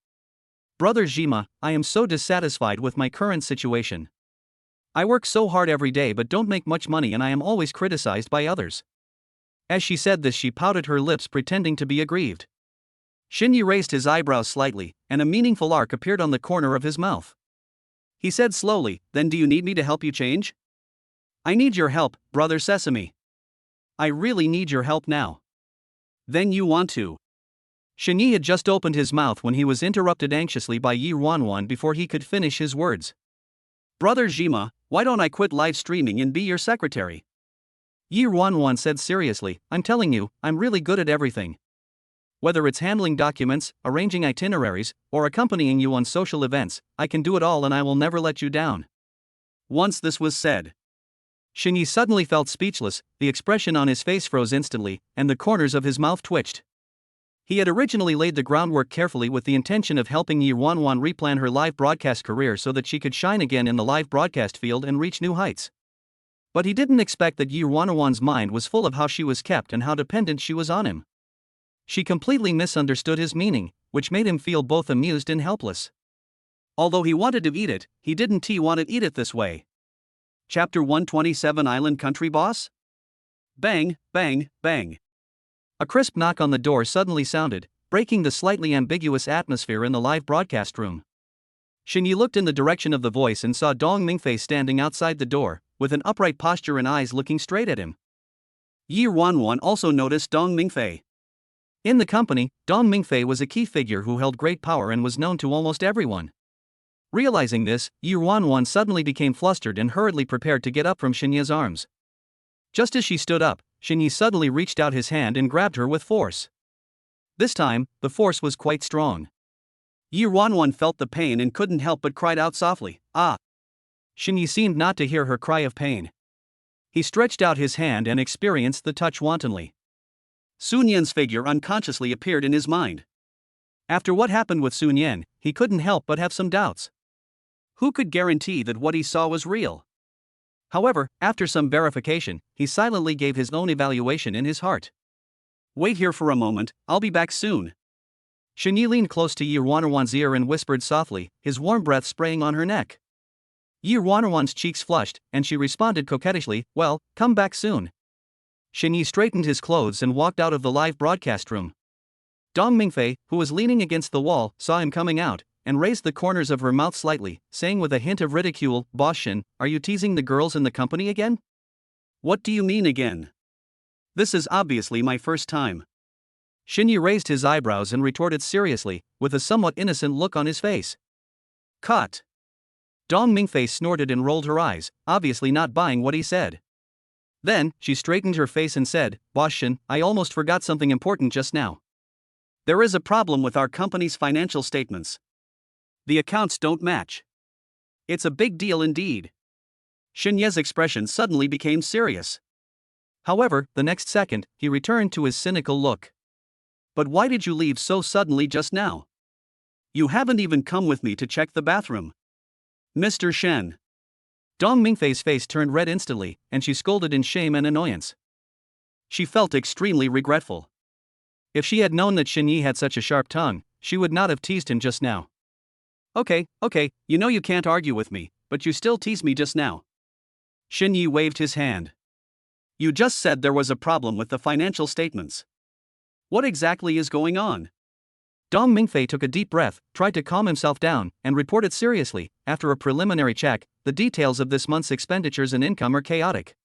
Brother Jima, I am so dissatisfied with my current situation. I work so hard every day but don't make much money and I am always criticized by others. As she said this she pouted her lips pretending to be aggrieved. Shinyi raised his eyebrows slightly, and a meaningful arc appeared on the corner of his mouth. He said slowly, then do you need me to help you change? I need your help, Brother Sesame. I really need your help now. Then you want to. Shinyi had just opened his mouth when he was interrupted anxiously by Yi Ruanwan before he could finish his words. Brother Jima, why don't I quit live streaming and be your secretary? Yi Ruanwan said seriously, I'm telling you, I'm really good at everything. Whether it's handling documents, arranging itineraries, or accompanying you on social events, I can do it all and I will never let you down. Once this was said, Shinyi suddenly felt speechless, the expression on his face froze instantly, and the corners of his mouth twitched. He had originally laid the groundwork carefully with the intention of helping Yi Ruanwan replan her live broadcast career so that she could shine again in the live broadcast field and reach new heights. But he didn't expect that Yi Ruanwan's mind was full of how she was kept and how dependent she was on him. She completely misunderstood his meaning, which made him feel both amused and helpless. Although he wanted to eat it, he didn't want to eat it this way. Chapter 127 Island Country Boss? Bang, bang, bang. A crisp knock on the door suddenly sounded, breaking the slightly ambiguous atmosphere in the live broadcast room. Shinyi looked in the direction of the voice and saw Dong Mingfei standing outside the door, with an upright posture and eyes looking straight at him. Yi Ruanwan also noticed Dong Mingfei. In the company, Dong Mingfei was a key figure who held great power and was known to almost everyone. Realizing this, Yi Wanwan suddenly became flustered and hurriedly prepared to get up from Xinye's arms. Just as she stood up, Xinye suddenly reached out his hand and grabbed her with force. This time, the force was quite strong. Yi Wanwan felt the pain and couldn't help but cried out softly, "Ah!" Xinye seemed not to hear her cry of pain. He stretched out his hand and experienced the touch wantonly. Sunun Yen's figure unconsciously appeared in his mind. After what happened with Sunun Yen, he couldn't help but have some doubts. Who could guarantee that what he saw was real? However, after some verification, he silently gave his own evaluation in his heart. "Wait here for a moment, I'll be back soon." Xinye leaned close to Yi Wanwan's ear and whispered softly, his warm breath spraying on her neck. Yi Wanwan's cheeks flushed, and she responded coquettishly, "Well, come back soon." Xinye straightened his clothes and walked out of the live broadcast room. Dong Mingfei, who was leaning against the wall, saw him coming out, and raised the corners of her mouth slightly, saying with a hint of ridicule, "Boss Shin, are you teasing the girls in the company again?" "What do you mean again? This is obviously my first time." Xinye raised his eyebrows and retorted seriously, with a somewhat innocent look on his face. "Cut." Dong Mingfei snorted and rolled her eyes, obviously not buying what he said. Then, she straightened her face and said, "Boss Shin, I almost forgot something important just now. There is a problem with our company's financial statements. The accounts don't match. It's a big deal indeed." Xinye's expression suddenly became serious. However, the next second, he returned to his cynical look. "But why did you leave so suddenly just now? You haven't even come with me to check the bathroom." "Mr. Shen." Dong Mingfei's face turned red instantly, and she scolded in shame and annoyance. She felt extremely regretful. If she had known that Xinye had such a sharp tongue, she would not have teased him just now. Okay, you know you can't argue with me, but you still teased me just now." Xinye waved his hand. "You just said there was a problem with the financial statements. What exactly is going on?" Dong Mingfei took a deep breath, tried to calm himself down, and reported seriously, after a preliminary check, the details of this month's expenditures and income are chaotic.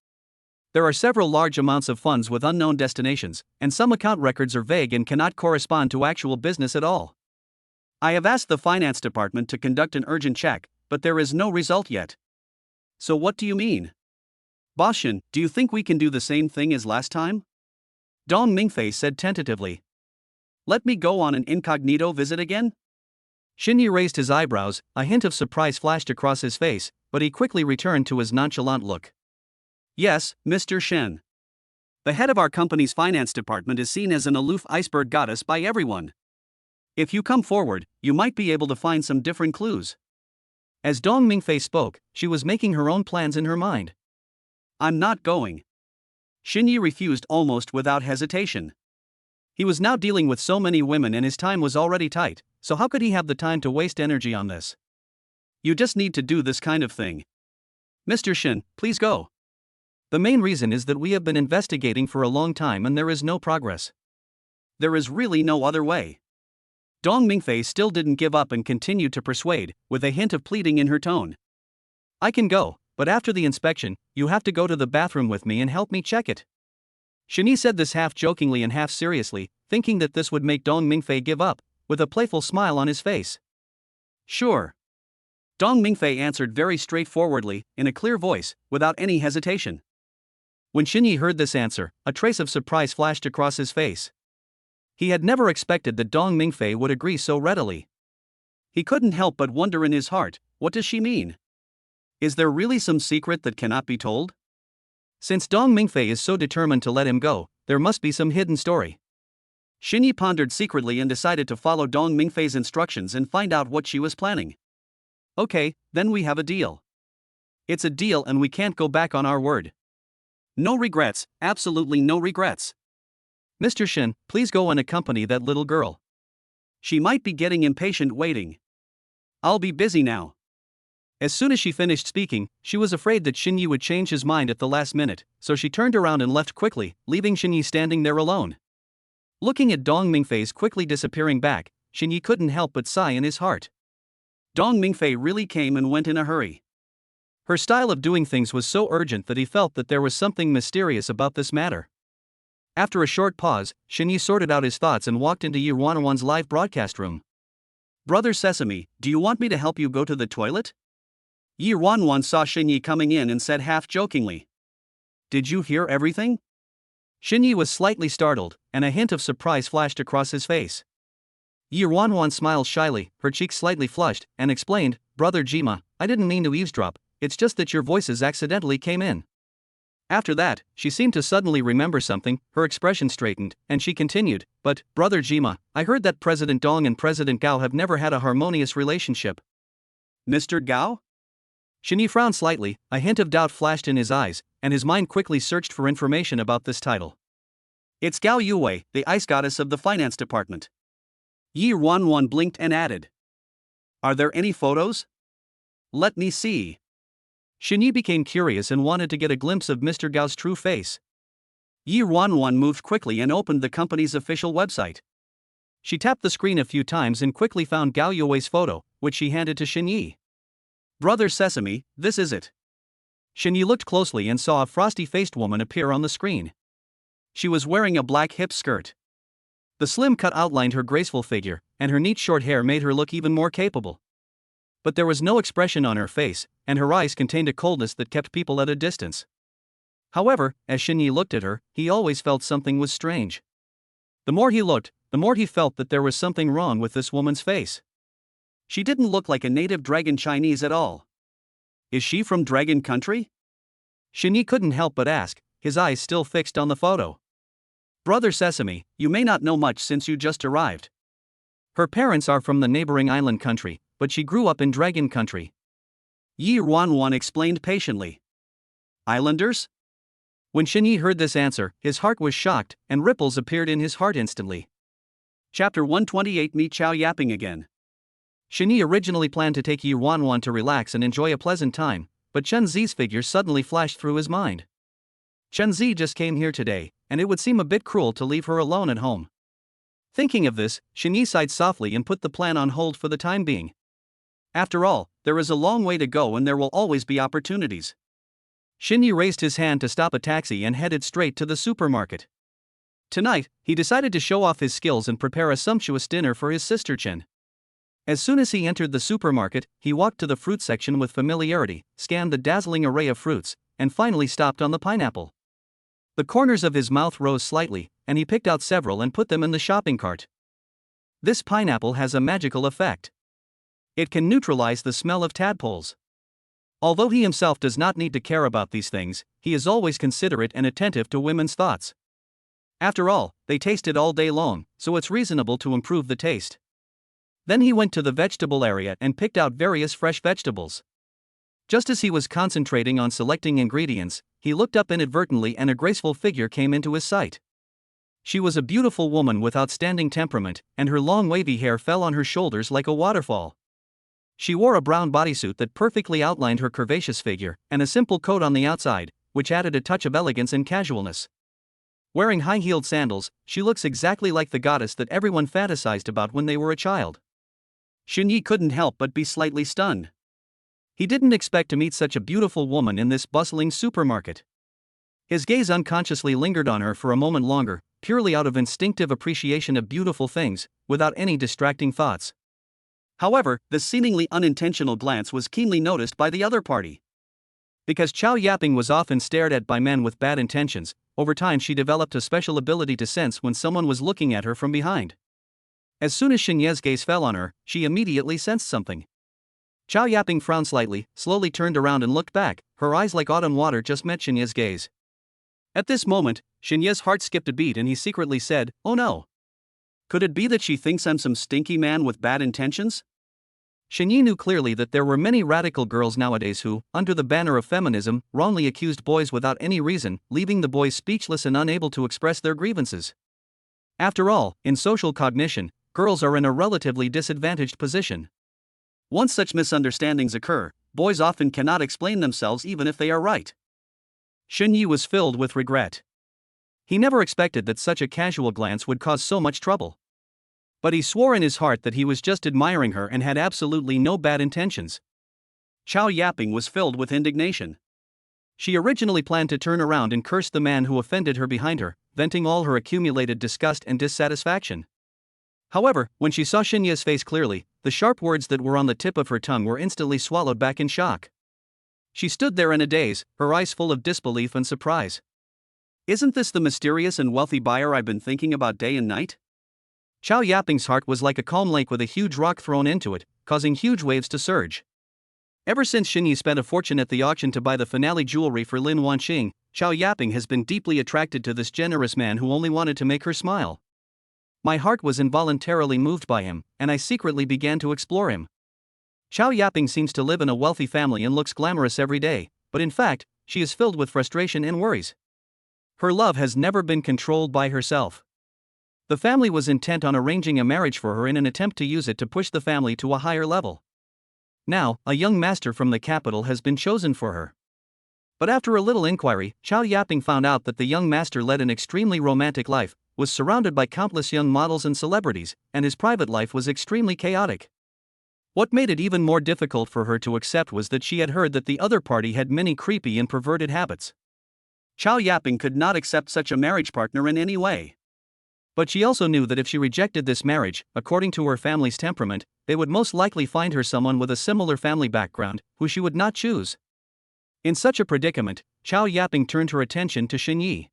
There are several large amounts of funds with unknown destinations, and some account records are vague and cannot correspond to actual business at all. I have asked the finance department to conduct an urgent check, but there is no result yet. So what do you mean? Boss Shin, do you think we can do the same thing as last time? Dong Mingfei said tentatively. Let me go on an incognito visit again? Xinye raised his eyebrows, a hint of surprise flashed across his face, but he quickly returned to his nonchalant look. Yes, Mr. Shen. The head of our company's finance department is seen as an aloof iceberg goddess by everyone. If you come forward, you might be able to find some different clues. As Dong Mingfei spoke, she was making her own plans in her mind. I'm not going. Xinye refused almost without hesitation. He was now dealing with so many women and his time was already tight, so how could he have the time to waste energy on this? You just need to do this kind of thing. Mr. Shin, please go. The main reason is that we have been investigating for a long time and there is no progress. There is really no other way. Dong Mingfei still didn't give up and continued to persuade, with a hint of pleading in her tone. I can go, but after the inspection, you have to go to the bathroom with me and help me check it. Shini said this half jokingly and half seriously, thinking that this would make Dong Mingfei give up, with a playful smile on his face. Sure. Dong Mingfei answered very straightforwardly, in a clear voice, without any hesitation. When Xinye heard this answer, a trace of surprise flashed across his face. He had never expected that Dong Mingfei would agree so readily. He couldn't help but wonder in his heart, what does she mean? Is there really some secret that cannot be told? Since Dong Mingfei is so determined to let him go, there must be some hidden story. Xinye pondered secretly and decided to follow Dong Mingfei's instructions and find out what she was planning. Okay, then we have a deal. It's a deal and we can't go back on our word. No regrets, absolutely no regrets. Mr. Shin, please go and accompany that little girl. She might be getting impatient waiting. I'll be busy now. As soon as she finished speaking, she was afraid that Xinye would change his mind at the last minute, so she turned around and left quickly, leaving Xinye standing there alone. Looking at Dong Mingfei's quickly disappearing back, Xinye couldn't help but sigh in his heart. Dong Mingfei really came and went in a hurry. Her style of doing things was so urgent that he felt that there was something mysterious about this matter. After a short pause, Xinye sorted out his thoughts and walked into Yi Wanwan's live broadcast room. Brother Sesame, do you want me to help you go to the toilet? Yi Wanwan saw Xinyi coming in and said half jokingly. Did you hear everything? Xinyi was slightly startled, and a hint of surprise flashed across his face. Yi Wanwan smiled shyly, her cheeks slightly flushed, and explained, Brother Jima, I didn't mean to eavesdrop, it's just that your voices accidentally came in. After that, she seemed to suddenly remember something, her expression straightened, and she continued, but, Brother Jima, I heard that President Dong and President Gao have never had a harmonious relationship. Mr. Gao? Shini frowned slightly, a hint of doubt flashed in his eyes, and his mind quickly searched for information about this title. It's Gao Yuwei, the ice goddess of the finance department. Yi Wanwan blinked and added. Are there any photos? Let me see. Xinyi became curious and wanted to get a glimpse of Mr. Gao's true face. Yi Wanwan moved quickly and opened the company's official website. She tapped the screen a few times and quickly found Gao Yuwei's photo, which she handed to Xinyi. Brother Sesame, this is it. Xinyi looked closely and saw a frosty-faced woman appear on the screen. She was wearing a black hip skirt. The slim cut outlined her graceful figure, and her neat short hair made her look even more capable. But there was no expression on her face, and her eyes contained a coldness that kept people at a distance. However, as Xinyi looked at her, he always felt something was strange. The more he looked, the more he felt that there was something wrong with this woman's face. She didn't look like a native dragon Chinese at all. Is she from Dragon Country? Xinyi couldn't help but ask, his eyes still fixed on the photo. Brother Sesame, you may not know much since you just arrived. Her parents are from the neighboring island country, but she grew up in Dragon Country. Yi Wanwan explained patiently. Islanders? When Xinyi heard this answer, his heart was shocked, and ripples appeared in his heart instantly. Chapter 128 Meet Chow yapping again. Xinyi originally planned to take Yi Wanwan to relax and enjoy a pleasant time, but Chen Zi's figure suddenly flashed through his mind. Chen Zi just came here today, and it would seem a bit cruel to leave her alone at home. Thinking of this, Xinyi sighed softly and put the plan on hold for the time being. After all, there is a long way to go and there will always be opportunities. Xinyi raised his hand to stop a taxi and headed straight to the supermarket. Tonight, he decided to show off his skills and prepare a sumptuous dinner for his sister Chen. As soon as he entered the supermarket, he walked to the fruit section with familiarity, scanned the dazzling array of fruits, and finally stopped on the pineapple. The corners of his mouth rose slightly, and he picked out several and put them in the shopping cart. This pineapple has a magical effect. It can neutralize the smell of tadpoles. Although he himself does not need to care about these things, he is always considerate and attentive to women's thoughts. After all, they taste it all day long, so it's reasonable to improve the taste. Then he went to the vegetable area and picked out various fresh vegetables. Just as he was concentrating on selecting ingredients, he looked up inadvertently and a graceful figure came into his sight. She was a beautiful woman with outstanding temperament, and her long wavy hair fell on her shoulders like a waterfall. She wore a brown bodysuit that perfectly outlined her curvaceous figure, and a simple coat on the outside, which added a touch of elegance and casualness. Wearing high-heeled sandals, she looks exactly like the goddess that everyone fantasized about when they were a child. Xinyi couldn't help but be slightly stunned. He didn't expect to meet such a beautiful woman in this bustling supermarket. His gaze unconsciously lingered on her for a moment longer, purely out of instinctive appreciation of beautiful things, without any distracting thoughts. However, the seemingly unintentional glance was keenly noticed by the other party. Because Chow Yapping was often stared at by men with bad intentions, over time she developed a special ability to sense when someone was looking at her from behind. As soon as Xinye's gaze fell on her, she immediately sensed something. Chow Yapping frowned slightly, slowly turned around and looked back, her eyes like autumn water just met Xinye's gaze. At this moment, Xinye's heart skipped a beat and he secretly said, "Oh no. Could it be that she thinks I'm some stinky man with bad intentions?" Xinyi knew clearly that there were many radical girls nowadays who, under the banner of feminism, wrongly accused boys without any reason, leaving the boys speechless and unable to express their grievances. After all, in social cognition, girls are in a relatively disadvantaged position. Once such misunderstandings occur, boys often cannot explain themselves even if they are right. Xinyi was filled with regret. He never expected that such a casual glance would cause so much trouble. But he swore in his heart that he was just admiring her and had absolutely no bad intentions. Chow Yapping was filled with indignation. She originally planned to turn around and curse the man who offended her behind her, venting all her accumulated disgust and dissatisfaction. However, when she saw Xinye's face clearly, the sharp words that were on the tip of her tongue were instantly swallowed back in shock. She stood there in a daze, her eyes full of disbelief and surprise. Isn't this the mysterious and wealthy buyer I've been thinking about day and night? Chow Yaping's heart was like a calm lake with a huge rock thrown into it, causing huge waves to surge. Ever since Shini spent a fortune at the auction to buy the finale jewelry for Lin Wanqing, Chow Yaping has been deeply attracted to this generous man who only wanted to make her smile. My heart was involuntarily moved by him, and I secretly began to explore him. Chow Yaping seems to live in a wealthy family and looks glamorous every day, but in fact, she is filled with frustration and worries. Her love has never been controlled by herself. The family was intent on arranging a marriage for her in an attempt to use it to push the family to a higher level. Now, a young master from the capital has been chosen for her. But after a little inquiry, Chow Yaping found out that the young master led an extremely romantic life, was surrounded by countless young models and celebrities, and his private life was extremely chaotic. What made it even more difficult for her to accept was that she had heard that the other party had many creepy and perverted habits. Chow Yaping could not accept such a marriage partner in any way. But she also knew that if she rejected this marriage, according to her family's temperament, they would most likely find her someone with a similar family background, who she would not choose. In such a predicament, Chow Yaping turned her attention to Shini.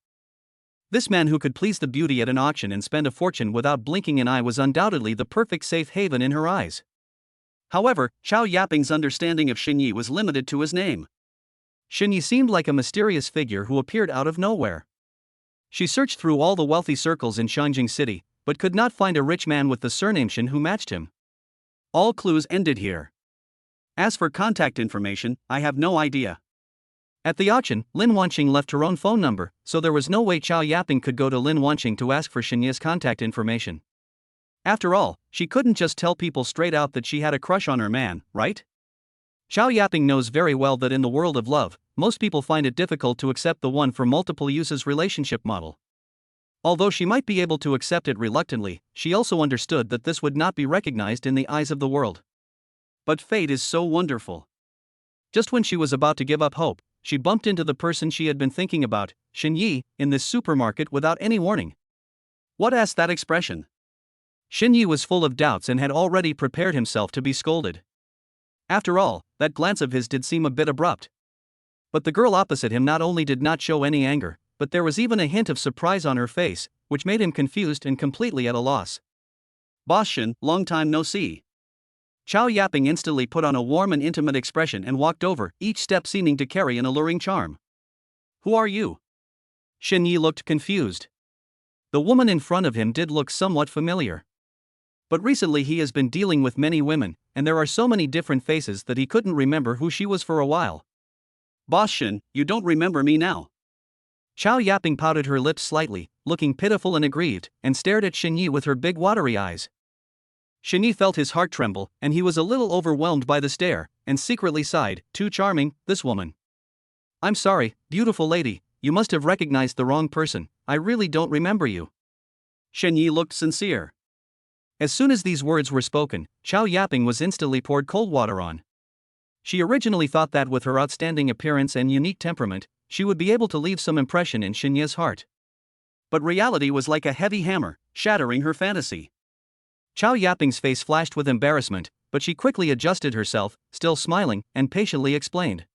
This man who could please the beauty at an auction and spend a fortune without blinking an eye was undoubtedly the perfect safe haven in her eyes. However, Chow Yaping's understanding of Shini was limited to his name. Shini seemed like a mysterious figure who appeared out of nowhere. She searched through all the wealthy circles in Shangjing City, but could not find a rich man with the surname Shin who matched him. All clues ended here. As for contact information, I have no idea. At the auction, Lin Wanqing left her own phone number, so there was no way Chow Yaping could go to Lin Wanqing to ask for Shinya's contact information. After all, she couldn't just tell people straight out that she had a crush on her man, right? Chow Yaping knows very well that in the world of love, most people find it difficult to accept the one for multiple uses relationship model. Although she might be able to accept it reluctantly, she also understood that this would not be recognized in the eyes of the world. But fate is so wonderful. Just when she was about to give up hope, she bumped into the person she had been thinking about, Shin Yi, in this supermarket without any warning. What asked that expression? Shin Yi was full of doubts and had already prepared himself to be scolded. After all, that glance of his did seem a bit abrupt. But the girl opposite him not only did not show any anger, but there was even a hint of surprise on her face, which made him confused and completely at a loss. Boss Shin, long time no see. Chow Yaping instantly put on a warm and intimate expression and walked over, each step seeming to carry an alluring charm. Who are you? Shin Yi looked confused. The woman in front of him did look somewhat familiar. But recently he has been dealing with many women, and there are so many different faces that he couldn't remember who she was for a while. Boss Shin, you don't remember me now. Chow Yaping pouted her lips slightly, looking pitiful and aggrieved, and stared at Shin Yi with her big watery eyes. Shin Yi felt his heart tremble, and he was a little overwhelmed by the stare, and secretly sighed, too charming, this woman. I'm sorry, beautiful lady, you must have recognized the wrong person, I really don't remember you. Shin Yi looked sincere. As soon as these words were spoken, Chow Yaping was instantly poured cold water on. She originally thought that with her outstanding appearance and unique temperament, she would be able to leave some impression in Shinya's heart. But reality was like a heavy hammer, shattering her fantasy. Chow Yaping's face flashed with embarrassment, but she quickly adjusted herself, still smiling, and patiently explained.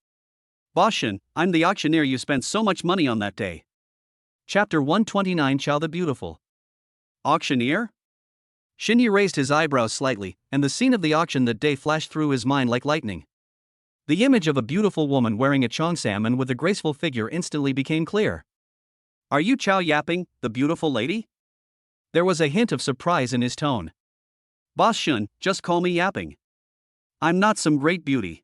Boss Shin, I'm the auctioneer you spent so much money on that day. Chapter 129 Chow the Beautiful. Auctioneer? Shin Yi raised his eyebrows slightly, and the scene of the auction that day flashed through his mind like lightning. The image of a beautiful woman wearing a cheongsam and with a graceful figure instantly became clear. Are you Chow Yaping, the beautiful lady? There was a hint of surprise in his tone. Boss Shun, just call me Yaping. I'm not some great beauty.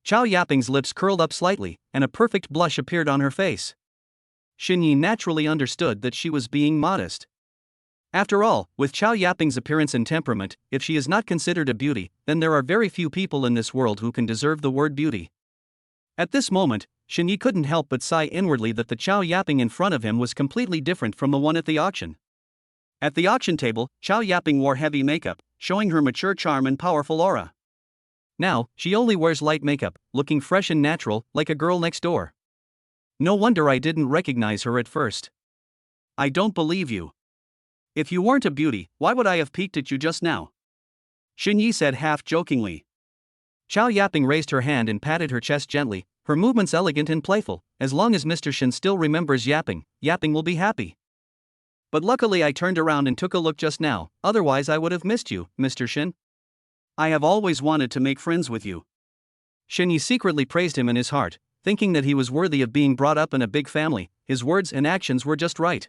Chow Yaping's lips curled up slightly, and a perfect blush appeared on her face. Shin Yi naturally understood that she was being modest. After all, with Chow Yaping's appearance and temperament, if she is not considered a beauty, then there are very few people in this world who can deserve the word beauty. At this moment, Shin Yi couldn't help but sigh inwardly that the Chow Yaping in front of him was completely different from the one at the auction. At the auction table, Chow Yaping wore heavy makeup, showing her mature charm and powerful aura. Now, she only wears light makeup, looking fresh and natural, like a girl next door. No wonder I didn't recognize her at first. I don't believe you. If you weren't a beauty, why would I have peeked at you just now? Xinyi said half-jokingly. Chow Yaping raised her hand and patted her chest gently, her movements elegant and playful. As long as Mr. Shin still remembers Yaping will be happy. But luckily I turned around and took a look just now, otherwise I would have missed you, Mr. Shin. I have always wanted to make friends with you. Xinyi secretly praised him in his heart, thinking that he was worthy of being brought up in a big family. His words and actions were just right.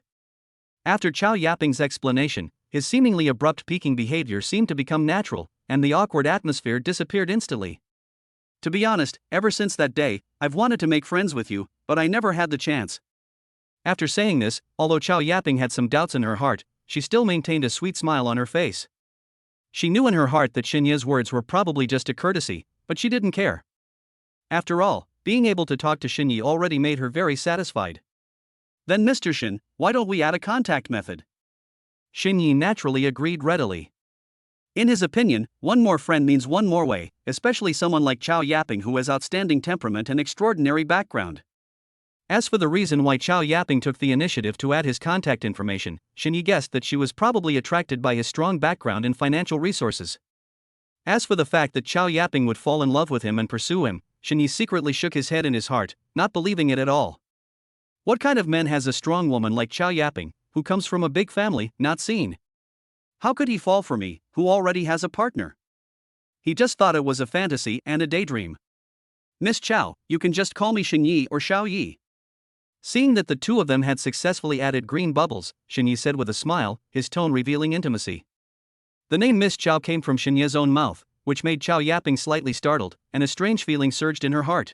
After Chow Yaping's explanation, his seemingly abrupt peeking behavior seemed to become natural, and the awkward atmosphere disappeared instantly. To be honest, ever since that day, I've wanted to make friends with you, but I never had the chance. After saying this, although Chow Yaping had some doubts in her heart, she still maintained a sweet smile on her face. She knew in her heart that Xinye's words were probably just a courtesy, but she didn't care. After all, being able to talk to Xinye already made her very satisfied. Then Mr. Shin, why don't we add a contact method? Xinye naturally agreed readily. In his opinion, one more friend means one more way, especially someone like Chow Yaping who has outstanding temperament and extraordinary background. As for the reason why Chow Yaping took the initiative to add his contact information, Xinye guessed that she was probably attracted by his strong background in financial resources. As for the fact that Chow Yaping would fall in love with him and pursue him, Xinye secretly shook his head in his heart, not believing it at all. What kind of man has a strong woman like Chow Yaping, who comes from a big family, not seen? How could he fall for me, who already has a partner? He just thought it was a fantasy and a daydream. Miss Chow, you can just call me Xinyi or Xiao Yi. Seeing that the two of them had successfully added green bubbles, Xinyi said with a smile, his tone revealing intimacy. The name Miss Chow came from Xinye's own mouth, which made Chow Yaping slightly startled, and a strange feeling surged in her heart.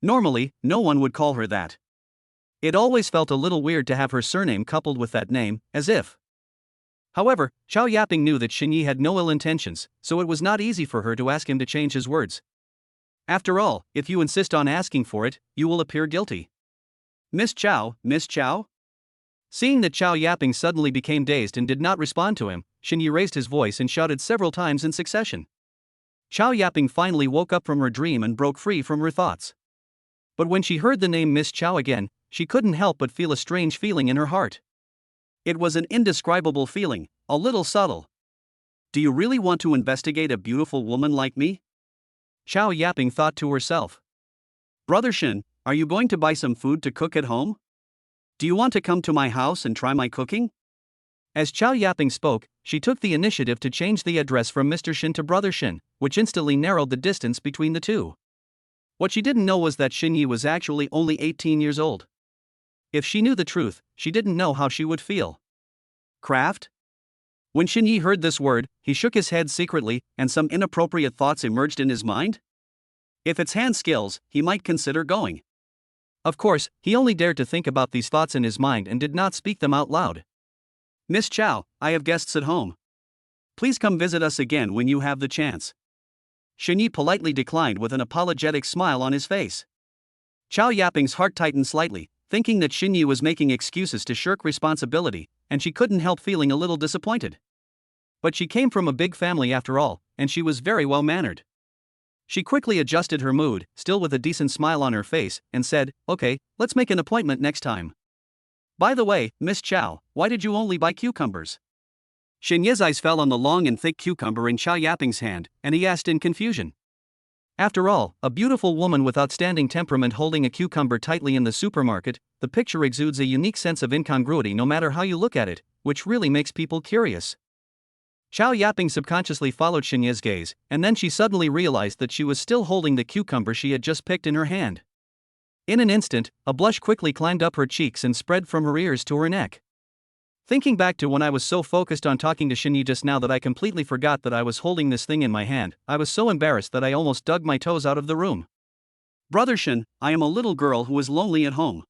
Normally, no one would call her that. It always felt a little weird to have her surname coupled with that name, as if. However, Chow Yaping knew that Xinyi had no ill intentions, so it was not easy for her to ask him to change his words. After all, if you insist on asking for it, you will appear guilty. Miss Chow, Miss Chow? Seeing that Chow Yaping suddenly became dazed and did not respond to him, Xinyi raised his voice and shouted several times in succession. Chow Yaping finally woke up from her dream and broke free from her thoughts. But when she heard the name Miss Chow again, she couldn't help but feel a strange feeling in her heart. It was an indescribable feeling, a little subtle. Do you really want to investigate a beautiful woman like me? Chow Yaping thought to herself. Brother Shin, are you going to buy some food to cook at home? Do you want to come to my house and try my cooking? As Chow Yaping spoke, she took the initiative to change the address from Mr. Shin to Brother Shin, which instantly narrowed the distance between the two. What she didn't know was that Xinyi was actually only 18 years old. If she knew the truth, she didn't know how she would feel. Craft? When Xinyi heard this word, he shook his head secretly, and some inappropriate thoughts emerged in his mind. If it's hand skills, he might consider going. Of course, he only dared to think about these thoughts in his mind and did not speak them out loud. Miss Chow, I have guests at home. Please come visit us again when you have the chance. Xinyi politely declined with an apologetic smile on his face. Chow Yaping's heart tightened slightly, thinking that Xinyi was making excuses to shirk responsibility, and she couldn't help feeling a little disappointed. But she came from a big family after all, and she was very well-mannered. She quickly adjusted her mood, still with a decent smile on her face, and said, "Okay, let's make an appointment next time. By the way, Miss Chow, why did you only buy cucumbers?" Xinye's eyes fell on the long and thick cucumber in Chow Yaping's hand, and he asked in confusion. After all, a beautiful woman with outstanding temperament holding a cucumber tightly in the supermarket, the picture exudes a unique sense of incongruity no matter how you look at it, which really makes people curious. Chow Yaping subconsciously followed Xinye's gaze, and then she suddenly realized that she was still holding the cucumber she had just picked in her hand. In an instant, a blush quickly climbed up her cheeks and spread from her ears to her neck. Thinking back to when I was so focused on talking to Xinyi just now that I completely forgot that I was holding this thing in my hand, I was so embarrassed that I almost dug my toes out of the room. Brother Shin, I am a little girl who is lonely at home.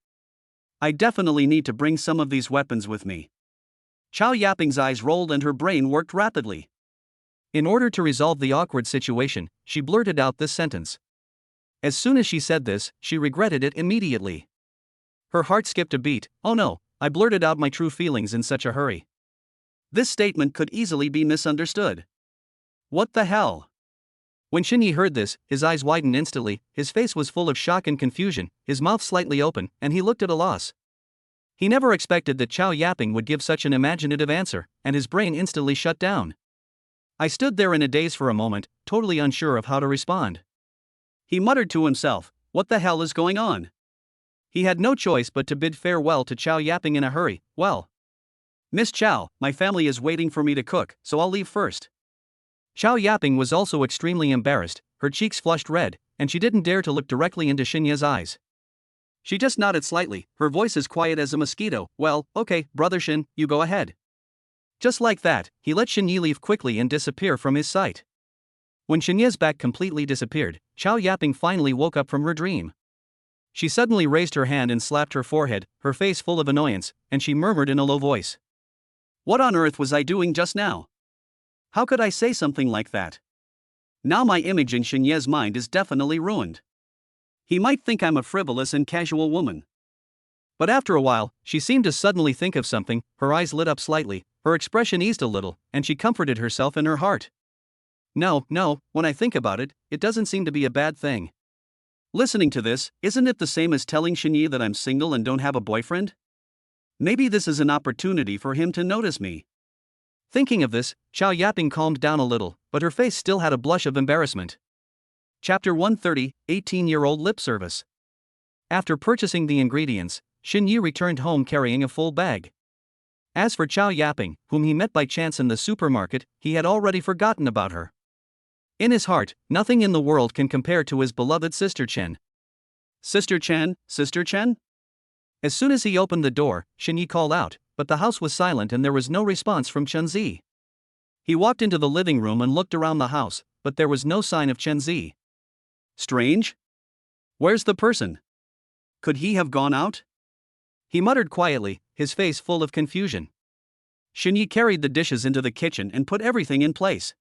I definitely need to bring some of these weapons with me. Chow Yaping's eyes rolled and her brain worked rapidly. In order to resolve the awkward situation, she blurted out this sentence. As soon as she said this, she regretted it immediately. Her heart skipped a beat. Oh no, I blurted out my true feelings in such a hurry. This statement could easily be misunderstood. What the hell? When Xinyi heard this, his eyes widened instantly, his face was full of shock and confusion, his mouth slightly open, and he looked at a loss. He never expected that Chow Yaping would give such an imaginative answer, and his brain instantly shut down. I stood there in a daze for a moment, totally unsure of how to respond. He muttered to himself, "What the hell is going on?" He had no choice but to bid farewell to Chow yapping in a hurry. "Well, Miss Chow, my family is waiting for me to cook, so I'll leave first." Chow yapping was also extremely embarrassed, her cheeks flushed red, and she didn't dare to look directly into Xinye's eyes. She just nodded slightly, her voice as quiet as a mosquito. "Well, okay, brother Shin, you go ahead." Just like that, he let Xinye leave quickly and disappear from his sight. When Xinye's back completely disappeared, Chow yapping finally woke up from her dream. She suddenly raised her hand and slapped her forehead, her face full of annoyance, and she murmured in a low voice, "What on earth was I doing just now? How could I say something like that? Now my image in Xinye's mind is definitely ruined. He might think I'm a frivolous and casual woman." But after a while, she seemed to suddenly think of something, her eyes lit up slightly, her expression eased a little, and she comforted herself in her heart. No, when I think about it, it doesn't seem to be a bad thing. Listening to this, isn't it the same as telling Xinye that I'm single and don't have a boyfriend? Maybe this is an opportunity for him to notice me. Thinking of this, Chow yapping calmed down a little, but her face still had a blush of embarrassment. Chapter 130, 18-year-old lip service. After purchasing the ingredients, Xinye returned home carrying a full bag. As for Chow yapping, whom he met by chance in the supermarket, he had already forgotten about her. In his heart, nothing in the world can compare to his beloved sister Chen. "Sister Chen, Sister Chen?" As soon as he opened the door, Xinye called out, but the house was silent and there was no response from Chen Zi. He walked into the living room and looked around the house, but there was no sign of Chen Zi. Strange? Where's the person? Could he have gone out? He muttered quietly, his face full of confusion. Xinye carried the dishes into the kitchen and put everything in place.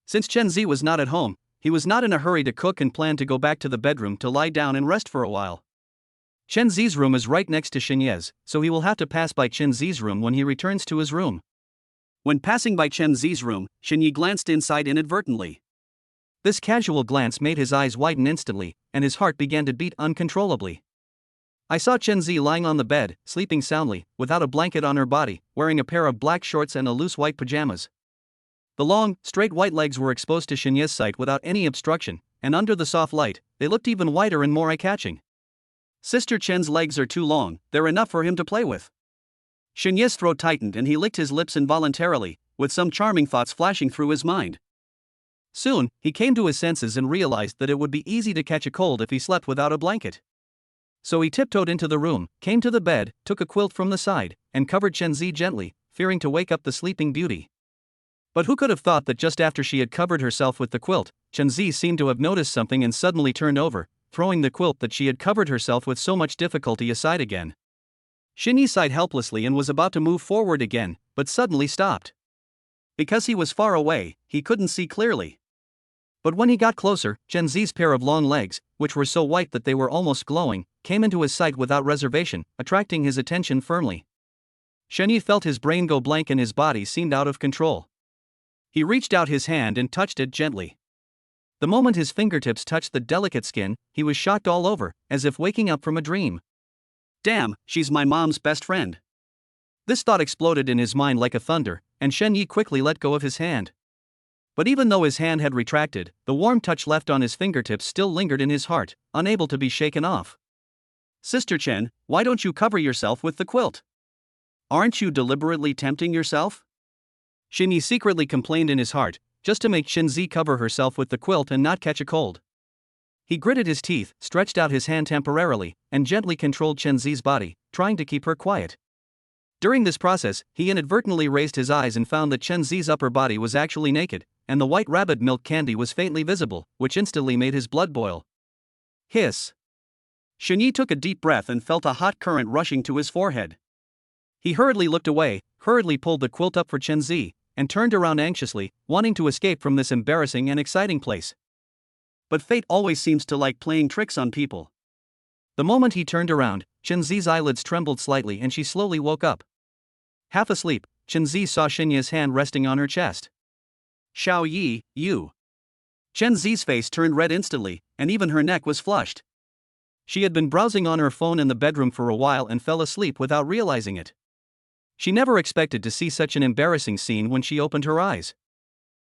Since Chen Zi was not at home, he was not in a hurry to cook and planned to go back to the bedroom to lie down and rest for a while. Chen Zi's room is right next to Xinye's, so he will have to pass by Chen Zi's room when he returns to his room. When passing by Chen Zi's room, Xinye glanced inside inadvertently. This casual glance made his eyes widen instantly, and his heart began to beat uncontrollably. I saw Chen Zi lying on the bed, sleeping soundly, without a blanket on her body, wearing a pair of black shorts and a loose white pajamas. The long, straight white legs were exposed to Xinye's sight without any obstruction, and under the soft light, they looked even whiter and more eye-catching. Sister Chen's legs are too long, they're enough for him to play with. Xinye's throat tightened and he licked his lips involuntarily, with some charming thoughts flashing through his mind. Soon, he came to his senses and realized that it would be easy to catch a cold if he slept without a blanket. So he tiptoed into the room, came to the bed, took a quilt from the side, and covered Chen Zi gently, fearing to wake up the sleeping beauty. But who could have thought that just after she had covered herself with the quilt, Chen Zi seemed to have noticed something and suddenly turned over, throwing the quilt that she had covered herself with so much difficulty aside again. Xinye sighed helplessly and was about to move forward again, but suddenly stopped. Because he was far away, he couldn't see clearly. But when he got closer, Chen Zi's pair of long legs, which were so white that they were almost glowing, came into his sight without reservation, attracting his attention firmly. Xinye felt his brain go blank and his body seemed out of control. He reached out his hand and touched it gently. The moment his fingertips touched the delicate skin, he was shocked all over, as if waking up from a dream. Damn, she's my mom's best friend. This thought exploded in his mind like a thunder, and Xinye quickly let go of his hand. But even though his hand had retracted, the warm touch left on his fingertips still lingered in his heart, unable to be shaken off. Sister Chen, why don't you cover yourself with the quilt? Aren't you deliberately tempting yourself? Xinye secretly complained in his heart, just to make Chen Zi cover herself with the quilt and not catch a cold. He gritted his teeth, stretched out his hand temporarily, and gently controlled Chen Zi's body, trying to keep her quiet. During this process, he inadvertently raised his eyes and found that Chen Zi's upper body was actually naked, and the white rabbit milk candy was faintly visible, which instantly made his blood boil. Hiss. Xinye took a deep breath and felt a hot current rushing to his forehead. He hurriedly looked away, hurriedly pulled the quilt up for Chen Zi, and turned around anxiously, wanting to escape from this embarrassing and exciting place. But fate always seems to like playing tricks on people. The moment he turned around, Chen Zi's eyelids trembled slightly and she slowly woke up. Half asleep, Chen Zi saw Xinye's hand resting on her chest. Xiao Yi, you. Chen Zi's face turned red instantly, and even her neck was flushed. She had been browsing on her phone in the bedroom for a while and fell asleep without realizing it. She never expected to see such an embarrassing scene when she opened her eyes.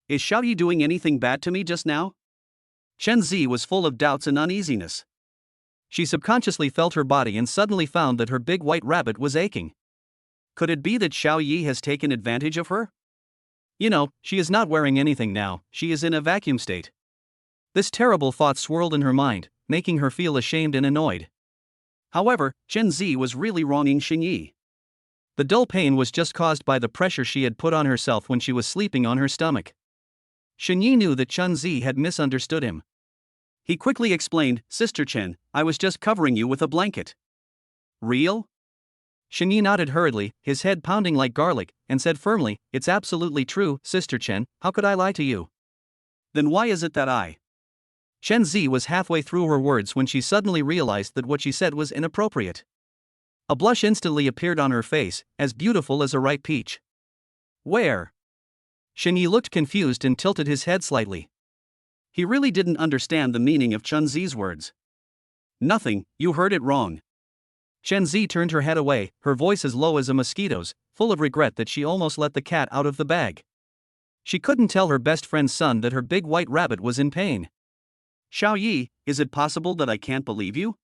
Is Xiaoyi doing anything bad to me just now? Chen Zi was full of doubts and uneasiness. She subconsciously felt her body and suddenly found that her big white rabbit was aching. Could it be that Xiaoyi has taken advantage of her? You know, she is not wearing anything now, she is in a vacuum state. This terrible thought swirled in her mind, making her feel ashamed and annoyed. However, Chen Zi was really wronging Xinyi. The dull pain was just caused by the pressure she had put on herself when she was sleeping on her stomach. Xinyi knew that Chen Zi had misunderstood him. He quickly explained, Sister Chen, I was just covering you with a blanket. Real? Xinyi nodded hurriedly, his head pounding like garlic, and said firmly, It's absolutely true, Sister Chen, how could I lie to you? Then why is it that I? Chen Zi was halfway through her words when she suddenly realized that what she said was inappropriate. A blush instantly appeared on her face, as beautiful as a ripe peach. Where? Xinyi looked confused and tilted his head slightly. He really didn't understand the meaning of Chen Zi's words. Nothing, you heard it wrong. Chen Zi turned her head away, her voice as low as a mosquito's, full of regret that she almost let the cat out of the bag. She couldn't tell her best friend's son that her big white rabbit was in pain. Xiaoyi, is it possible that I can't believe you?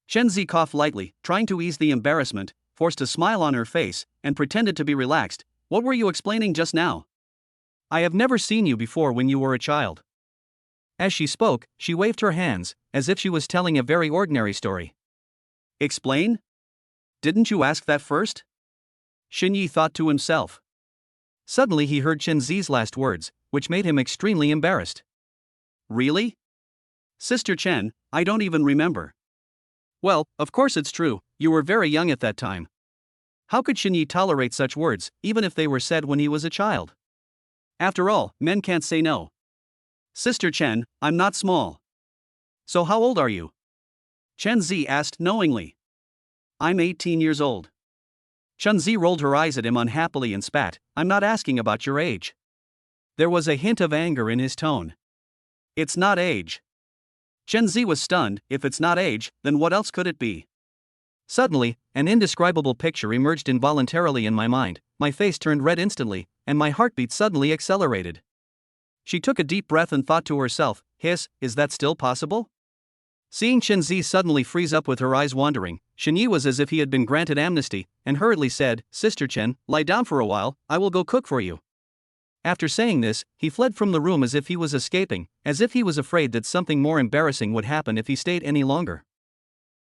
Chen Zi coughed lightly, trying to ease the embarrassment, forced a smile on her face, and pretended to be relaxed. What were you explaining just now? I have never seen you before when you were a child. As she spoke, she waved her hands, as if she was telling a very ordinary story. Explain? Didn't you ask that first? Xinyi thought to himself. Suddenly he heard Chen Zi's last words, which made him extremely embarrassed. Really? Sister Chen, I don't even remember. Well, of course it's true, you were very young at that time. How could Xinyi tolerate such words, even if they were said when he was a child? After all, men can't say no. Sister Chen, I'm not small. So how old are you? Chen Zi asked knowingly. I'm 18 years old. Chen Zi rolled her eyes at him unhappily and spat, I'm not asking about your age. There was a hint of anger in his tone. It's not age. Chen Zi was stunned. If it's not age, then what else could it be? Suddenly, an indescribable picture emerged involuntarily in my mind, my face turned red instantly, and my heartbeat suddenly accelerated. She took a deep breath and thought to herself, Hiss, is that still possible? Seeing Chen Zi suddenly freeze up with her eyes wandering, Xinyi was as if he had been granted amnesty, and hurriedly said, Sister Chen, lie down for a while, I will go cook for you. After saying this, he fled from the room as if he was escaping, as if he was afraid that something more embarrassing would happen if he stayed any longer.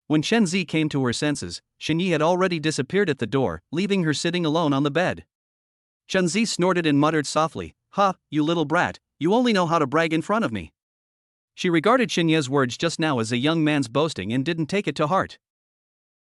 When Chen Zi came to her senses, Xinyi had already disappeared at the door, leaving her sitting alone on the bed. Chen Zi snorted and muttered softly, Ha, you little brat, you only know how to brag in front of me. She regarded Xinye's words just now as a young man's boasting and didn't take it to heart.